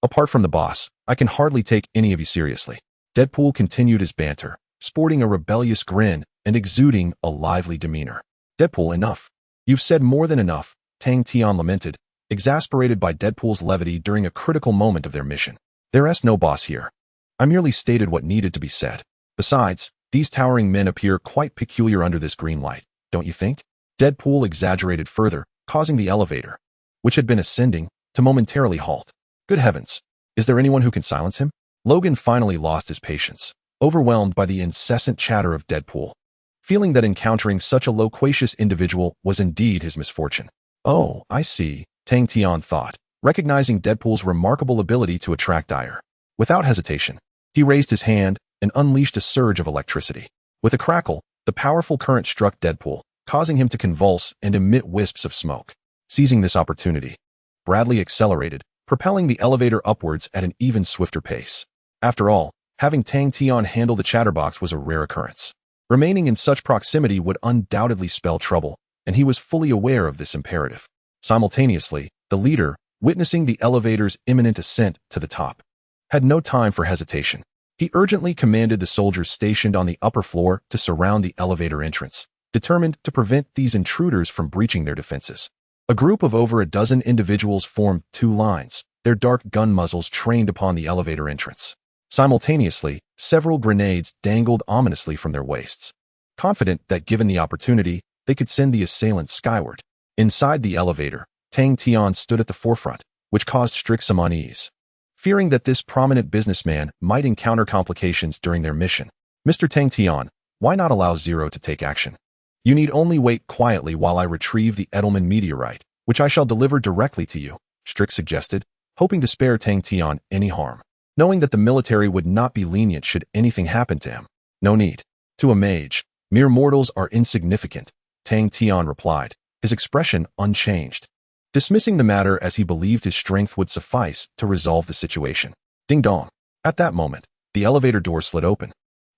Apart from the boss, I can hardly take any of you seriously. Deadpool continued his banter, sporting a rebellious grin and exuding a lively demeanor. Deadpool, enough. You've said more than enough, Tang Tian lamented, exasperated by Deadpool's levity during a critical moment of their mission. There's no boss here. I merely stated what needed to be said. Besides, these towering men appear quite peculiar under this green light, don't you think? Deadpool exaggerated further, causing the elevator, which had been ascending, to momentarily halt. Good heavens, is there anyone who can silence him? Logan finally lost his patience, overwhelmed by the incessant chatter of Deadpool, feeling that encountering such a loquacious individual was indeed his misfortune. Oh, I see, Tang Tian thought, recognizing Deadpool's remarkable ability to attract ire. Without hesitation, he raised his hand and unleashed a surge of electricity. With a crackle, the powerful current struck Deadpool, causing him to convulse and emit wisps of smoke. Seizing this opportunity, Bradley accelerated, propelling the elevator upwards at an even swifter pace. After all, having Tang Tian handle the chatterbox was a rare occurrence. Remaining in such proximity would undoubtedly spell trouble, and he was fully aware of this imperative. Simultaneously, the leader, witnessing the elevator's imminent ascent to the top, had no time for hesitation. He urgently commanded the soldiers stationed on the upper floor to surround the elevator entrance, determined to prevent these intruders from breaching their defenses. A group of over a dozen individuals formed two lines, their dark gun muzzles trained upon the elevator entrance. Simultaneously, several grenades dangled ominously from their waists. Confident that given the opportunity, they could send the assailants skyward. Inside the elevator, Tang Tian stood at the forefront, which caused Strick some unease. Fearing that this prominent businessman might encounter complications during their mission, Mr. Tang Tian, why not allow Zero to take action? You need only wait quietly while I retrieve the Edelman meteorite, which I shall deliver directly to you, Strick suggested, hoping to spare Tang Tian any harm, knowing that the military would not be lenient should anything happen to him. No need. To a mage, mere mortals are insignificant, Tang Tian replied, his expression unchanged, dismissing the matter as he believed his strength would suffice to resolve the situation. Ding dong. At that moment, the elevator door slid open,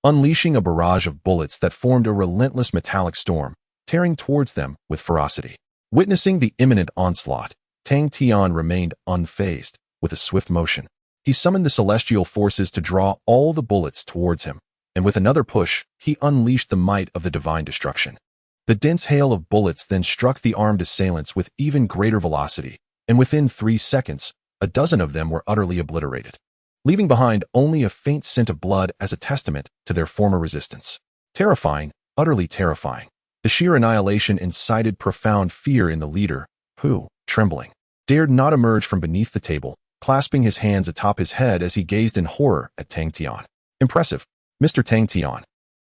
unleashing a barrage of bullets that formed a relentless metallic storm, tearing towards them with ferocity. Witnessing the imminent onslaught, Tang Tian remained unfazed. With a swift motion, he summoned the celestial forces to draw all the bullets towards him, and with another push, he unleashed the might of the divine destruction. The dense hail of bullets then struck the armed assailants with even greater velocity, and within 3 seconds, a dozen of them were utterly obliterated, leaving behind only a faint scent of blood as a testament to their former resistance. Terrifying, utterly terrifying. The sheer annihilation incited profound fear in the leader, who, trembling, dared not emerge from beneath the table, clasping his hands atop his head as he gazed in horror at Tang Tian. Impressive, Mr. Tang Tian.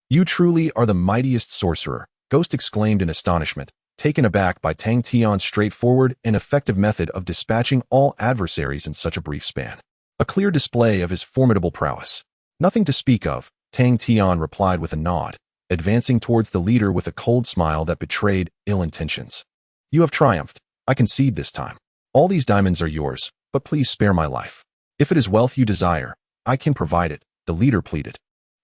You truly are the mightiest sorcerer, Ghost exclaimed in astonishment, taken aback by Tang Tian's straightforward and effective method of dispatching all adversaries in such a brief span. A clear display of his formidable prowess. Nothing to speak of, Tang Tian replied with a nod, advancing towards the leader with a cold smile that betrayed ill intentions. You have triumphed, I concede this time. All these diamonds are yours, but please spare my life. If it is wealth you desire, I can provide it, the leader pleaded.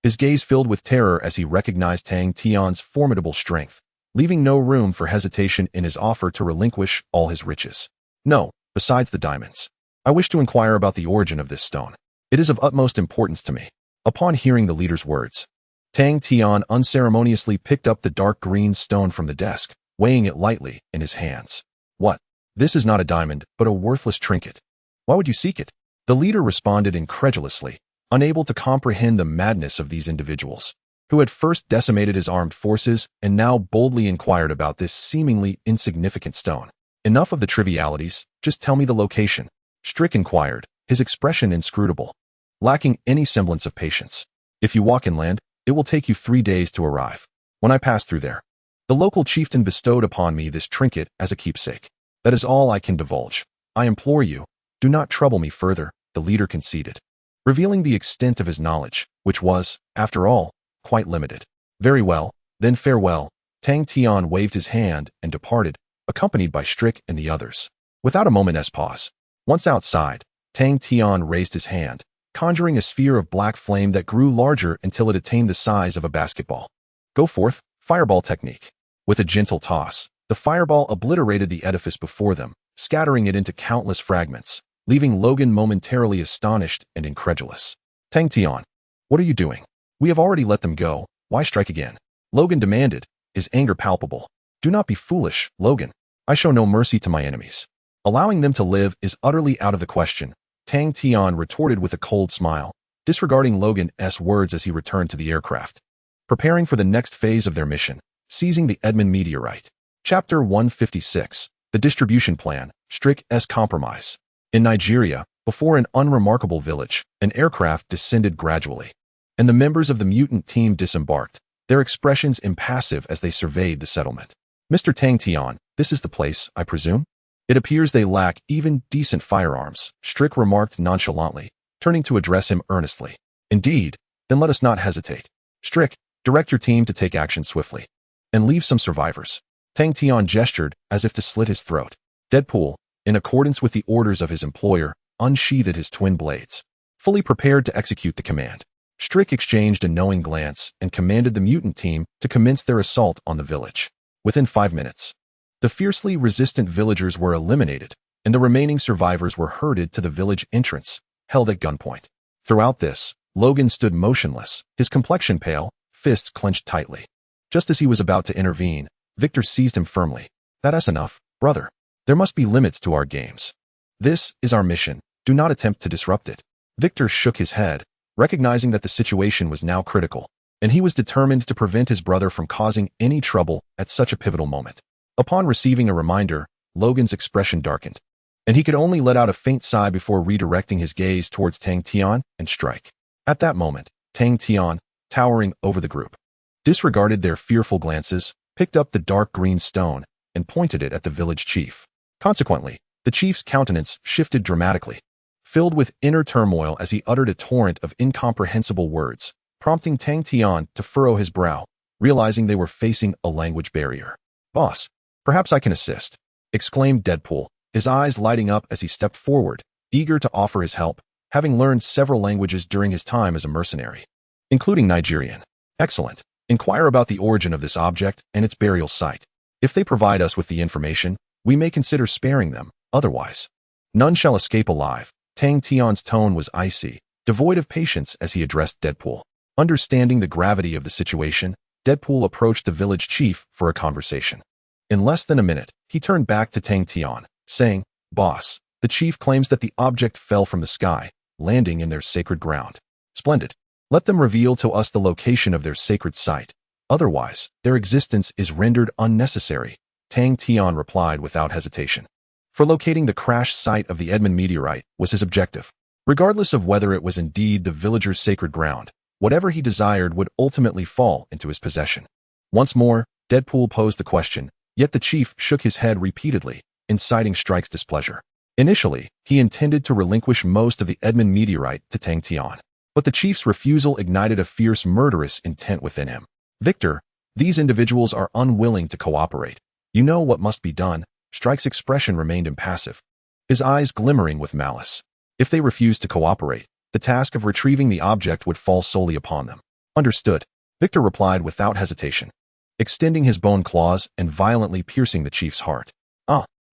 His gaze filled with terror as he recognized Tang Tian's formidable strength, leaving no room for hesitation in his offer to relinquish all his riches. No, besides the diamonds. I wish to inquire about the origin of this stone. It is of utmost importance to me. Upon hearing the leader's words, Tang Tian unceremoniously picked up the dark green stone from the desk, weighing it lightly in his hands. What? This is not a diamond, but a worthless trinket. Why would you seek it? The leader responded incredulously, unable to comprehend the madness of these individuals, who had first decimated his armed forces and now boldly inquired about this seemingly insignificant stone. Enough of the trivialities, just tell me the location, Strick inquired, his expression inscrutable, lacking any semblance of patience. If you walk inland, it will take you 3 days to arrive. When I pass through there, the local chieftain bestowed upon me this trinket as a keepsake. That is all I can divulge. I implore you, do not trouble me further, the leader conceded, revealing the extent of his knowledge, which was, after all, quite limited. Very well, then farewell. Tang Tian waved his hand and departed, accompanied by Strick and the others. Without a moment's pause. Once outside, Tang Tian raised his hand, conjuring a sphere of black flame that grew larger until it attained the size of a basketball. Go forth, fireball technique. With a gentle toss, the fireball obliterated the edifice before them, scattering it into countless fragments, leaving Logan momentarily astonished and incredulous. Tang Tian, what are you doing? We have already let them go, why strike again? Logan demanded, his anger palpable. Do not be foolish, Logan. I show no mercy to my enemies. Allowing them to live is utterly out of the question, Tang Tian retorted with a cold smile, disregarding Logan's words as he returned to the aircraft. Preparing for the next phase of their mission, seizing the Edmund meteorite. Chapter 156, The Distribution Plan, Strick's Compromise. In Nigeria, before an unremarkable village, an aircraft descended gradually, and the members of the mutant team disembarked, their expressions impassive as they surveyed the settlement. Mr. Tang Tian, this is the place, I presume? It appears they lack even decent firearms, Strick remarked nonchalantly, turning to address him earnestly. Indeed, then let us not hesitate. Strick, direct your team to take action swiftly. And leave some survivors. Tang Tian gestured as if to slit his throat. Deadpool, in accordance with the orders of his employer, unsheathed his twin blades, fully prepared to execute the command. Strick exchanged a knowing glance and commanded the mutant team to commence their assault on the village. Within 5 minutes, the fiercely resistant villagers were eliminated, and the remaining survivors were herded to the village entrance, held at gunpoint. Throughout this, Logan stood motionless, his complexion pale, fists clenched tightly. Just as he was about to intervene, Victor seized him firmly. That's enough, brother. There must be limits to our games. This is our mission. Do not attempt to disrupt it. Victor shook his head, recognizing that the situation was now critical. and he was determined to prevent his brother from causing any trouble at such a pivotal moment. Upon receiving a reminder, Logan's expression darkened, and he could only let out a faint sigh before redirecting his gaze towards Tang Tian and strike. At that moment, Tang Tian, towering over the group, disregarded their fearful glances, picked up the dark green stone, and pointed it at the village chief. Consequently, the chief's countenance shifted dramatically, filled with inner turmoil as he uttered a torrent of incomprehensible words, prompting Tang Tian to furrow his brow, realizing they were facing a language barrier. "Boss, perhaps I can assist," exclaimed Deadpool, his eyes lighting up as he stepped forward, eager to offer his help, having learned several languages during his time as a mercenary, including Nigerian. "Excellent. Inquire about the origin of this object and its burial site. If they provide us with the information, we may consider sparing them. Otherwise, none shall escape alive." Tang Tian's tone was icy, devoid of patience as he addressed Deadpool. Understanding the gravity of the situation, Deadpool approached the village chief for a conversation. In less than a minute, he turned back to Tang Tian, saying, "Boss, the chief claims that the object fell from the sky, landing in their sacred ground. Splendid. Let them reveal to us the location of their sacred site. Otherwise, their existence is rendered unnecessary," Tang Tian replied without hesitation. For locating the crash site of the Edmund meteorite was his objective. Regardless of whether it was indeed the villager's sacred ground, whatever he desired would ultimately fall into his possession. Once more, Deadpool posed the question, yet the chief shook his head repeatedly, inciting Strike's displeasure. Initially, he intended to relinquish most of the Edmund meteorite to Tang Tian, but the chief's refusal ignited a fierce murderous intent within him. "Victor, these individuals are unwilling to cooperate. You know what must be done." Strike's expression remained impassive, his eyes glimmering with malice. If they refused to cooperate, the task of retrieving the object would fall solely upon them. "Understood," Victor replied without hesitation, extending his bone claws and violently piercing the chief's heart.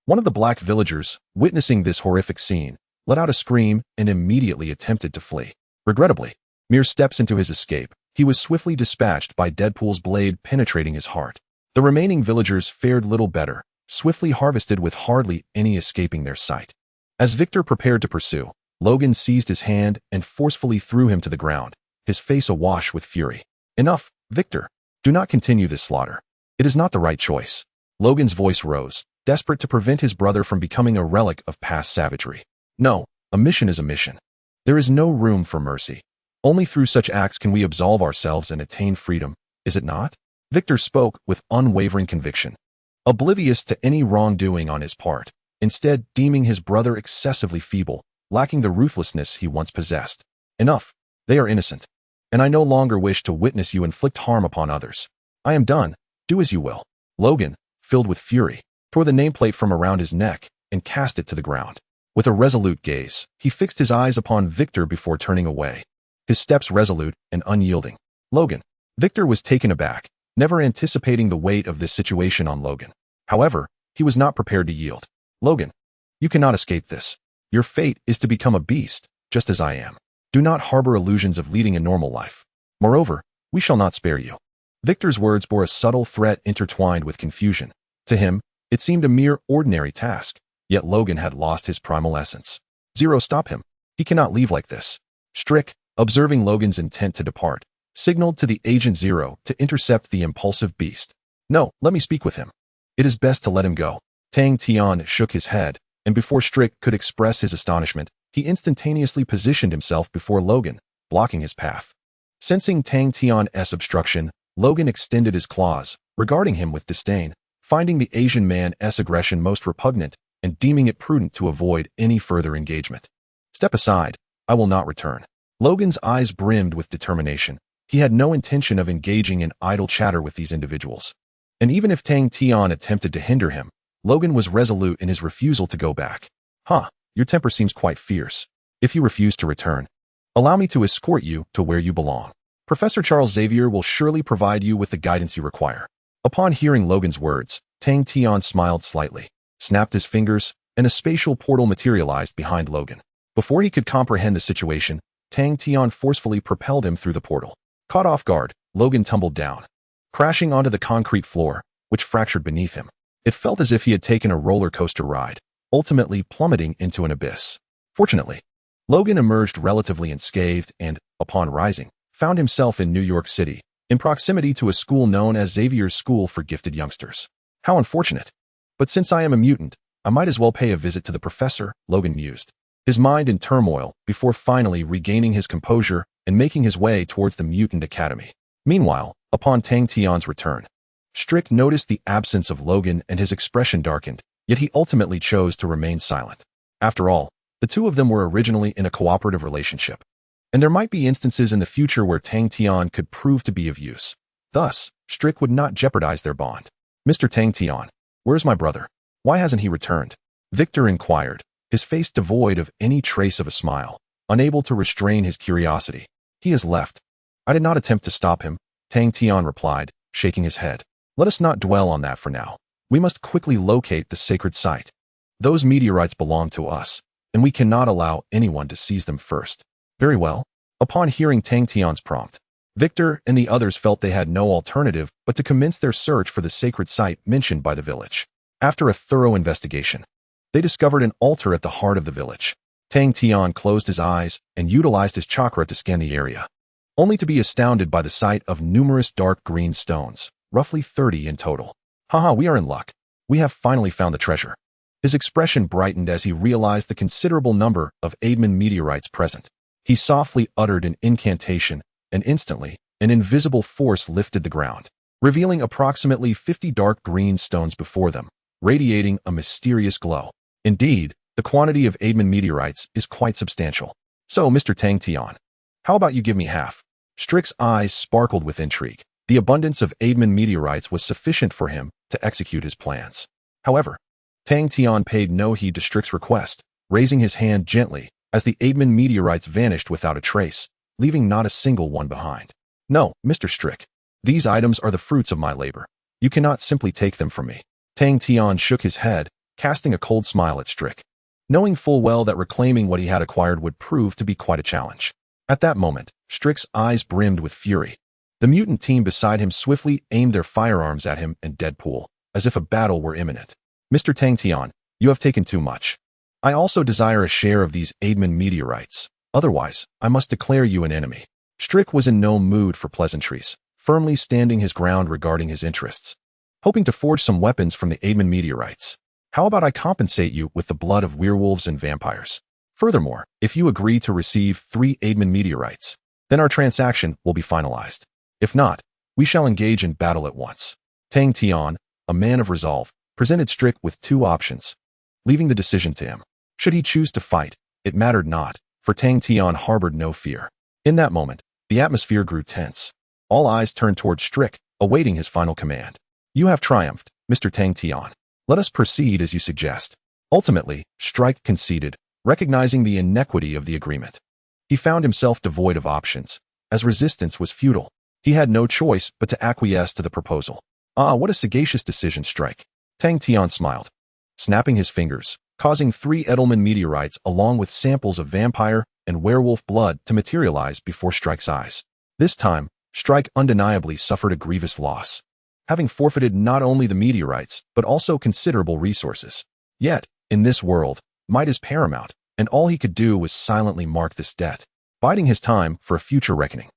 One of the black villagers, witnessing this horrific scene, let out a scream and immediately attempted to flee. Regrettably, mere steps into his escape, he was swiftly dispatched by Deadpool's blade penetrating his heart. The remaining villagers fared little better, swiftly harvested with hardly any escaping their sight. As Victor prepared to pursue, Logan seized his hand and forcefully threw him to the ground, his face awash with fury. "Enough, Victor. Do not continue this slaughter. It is not the right choice." Logan's voice rose, desperate to prevent his brother from becoming a relic of past savagery. "No, a mission is a mission. There is no room for mercy. Only through such acts can we absolve ourselves and attain freedom, is it not?" Victor spoke with unwavering conviction, oblivious to any wrongdoing on his part, instead deeming his brother excessively feeble, lacking the ruthlessness he once possessed. "Enough. They are innocent, and I no longer wish to witness you inflict harm upon others. I am done. Do as you will." Logan, filled with fury, tore the nameplate from around his neck and cast it to the ground. With a resolute gaze, he fixed his eyes upon Victor before turning away, his steps resolute and unyielding. "Logan." Victor was taken aback, never anticipating the weight of this situation on Logan. However, he was not prepared to yield. "Logan, you cannot escape this. Your fate is to become a beast, just as I am. Do not harbor illusions of leading a normal life. Moreover, we shall not spare you." Victor's words bore a subtle threat intertwined with confusion. To him, it seemed a mere ordinary task, yet Logan had lost his primal essence. "Zero, stop him. He cannot leave like this." Strick, observing Logan's intent to depart, signaled to the Agent Zero to intercept the impulsive beast. "No, let me speak with him. It is best to let him go." Tang Tian shook his head, and before Strick could express his astonishment, he instantaneously positioned himself before Logan, blocking his path. Sensing Tang Tian's obstruction, Logan extended his claws, regarding him with disdain, finding the Asian man's aggression most repugnant and deeming it prudent to avoid any further engagement. "Step aside. I will not return." Logan's eyes brimmed with determination. He had no intention of engaging in idle chatter with these individuals. And even if Tang Tian attempted to hinder him, Logan was resolute in his refusal to go back. Your temper seems quite fierce. If you refuse to return, allow me to escort you to where you belong. Professor Charles Xavier will surely provide you with the guidance you require." Upon hearing Logan's words, Tang Tian smiled slightly, snapped his fingers, and a spatial portal materialized behind Logan. Before he could comprehend the situation, Tang Tian forcefully propelled him through the portal. Caught off guard, Logan tumbled down, crashing onto the concrete floor, which fractured beneath him. It felt as if he had taken a roller coaster ride, ultimately plummeting into an abyss. Fortunately, Logan emerged relatively unscathed and, upon rising, found himself in New York City, in proximity to a school known as Xavier's School for Gifted Youngsters. How unfortunate. But since I am a mutant, I might as well pay a visit to the professor, Logan mused, his mind in turmoil before finally regaining his composure and making his way towards the Mutant Academy. Meanwhile, upon Tang Tian's return, Strick noticed the absence of Logan and his expression darkened, yet he ultimately chose to remain silent. After all, the two of them were originally in a cooperative relationship, and there might be instances in the future where Tang Tian could prove to be of use. Thus, Strick would not jeopardize their bond. Mr. Tang Tian, where's my brother? Why hasn't he returned? Victor inquired, his face devoid of any trace of a smile, unable to restrain his curiosity. He has left. I did not attempt to stop him, Tang Tian replied, shaking his head. Let us not dwell on that for now. We must quickly locate the sacred site. Those meteorites belong to us, and we cannot allow anyone to seize them first. Very well. Upon hearing Tang Tian's prompt, Victor and the others felt they had no alternative but to commence their search for the sacred site mentioned by the village. After a thorough investigation, they discovered an altar at the heart of the village. Tang Tian closed his eyes and utilized his chakra to scan the area, only to be astounded by the sight of numerous dark green stones, roughly 30 in total. Haha, we are in luck. We have finally found the treasure. His expression brightened as he realized the considerable number of Aidman meteorites present. He softly uttered an incantation, and instantly, an invisible force lifted the ground, revealing approximately 50 dark green stones before them, radiating a mysterious glow. Indeed, the quantity of Aidman meteorites is quite substantial. So, Mr. Tang Tian, how about you give me half? Strick's eyes sparkled with intrigue. The abundance of Aidman meteorites was sufficient for him to execute his plans. However, Tang Tian paid no heed to Strick's request, raising his hand gently as the Aidman meteorites vanished without a trace, leaving not a single one behind. No, Mr. Strick. These items are the fruits of my labor. You cannot simply take them from me. Tang Tian shook his head, casting a cold smile at Strick, knowing full well that reclaiming what he had acquired would prove to be quite a challenge. At that moment, Strick's eyes brimmed with fury. The mutant team beside him swiftly aimed their firearms at him and Deadpool, as if a battle were imminent. Mr. Tang Tian, you have taken too much. I also desire a share of these Aidman meteorites. Otherwise, I must declare you an enemy. Strick was in no mood for pleasantries, firmly standing his ground regarding his interests, hoping to forge some weapons from the Aidman meteorites. How about I compensate you with the blood of werewolves and vampires? Furthermore, if you agree to receive 3 Aidman meteorites, then our transaction will be finalized. If not, we shall engage in battle at once. Tang Tian, a man of resolve, presented Strick with 2 options, leaving the decision to him. Should he choose to fight, it mattered not, for Tang Tian harbored no fear. In that moment, the atmosphere grew tense. All eyes turned toward Strick, awaiting his final command. You have triumphed, Mr. Tang Tian. Let us proceed as you suggest. Ultimately, Strick conceded, recognizing the inequity of the agreement. He found himself devoid of options, as resistance was futile. He had no choice but to acquiesce to the proposal. Ah, what a sagacious decision, Strick. Tang Tian smiled, snapping his fingers, causing 3 Edelman meteorites along with samples of vampire and werewolf blood to materialize before Strick's eyes. This time, Strick undeniably suffered a grievous loss, having forfeited not only the meteorites, but also considerable resources. Yet, in this world, might is paramount, and all he could do was silently mark this debt, biding his time for a future reckoning.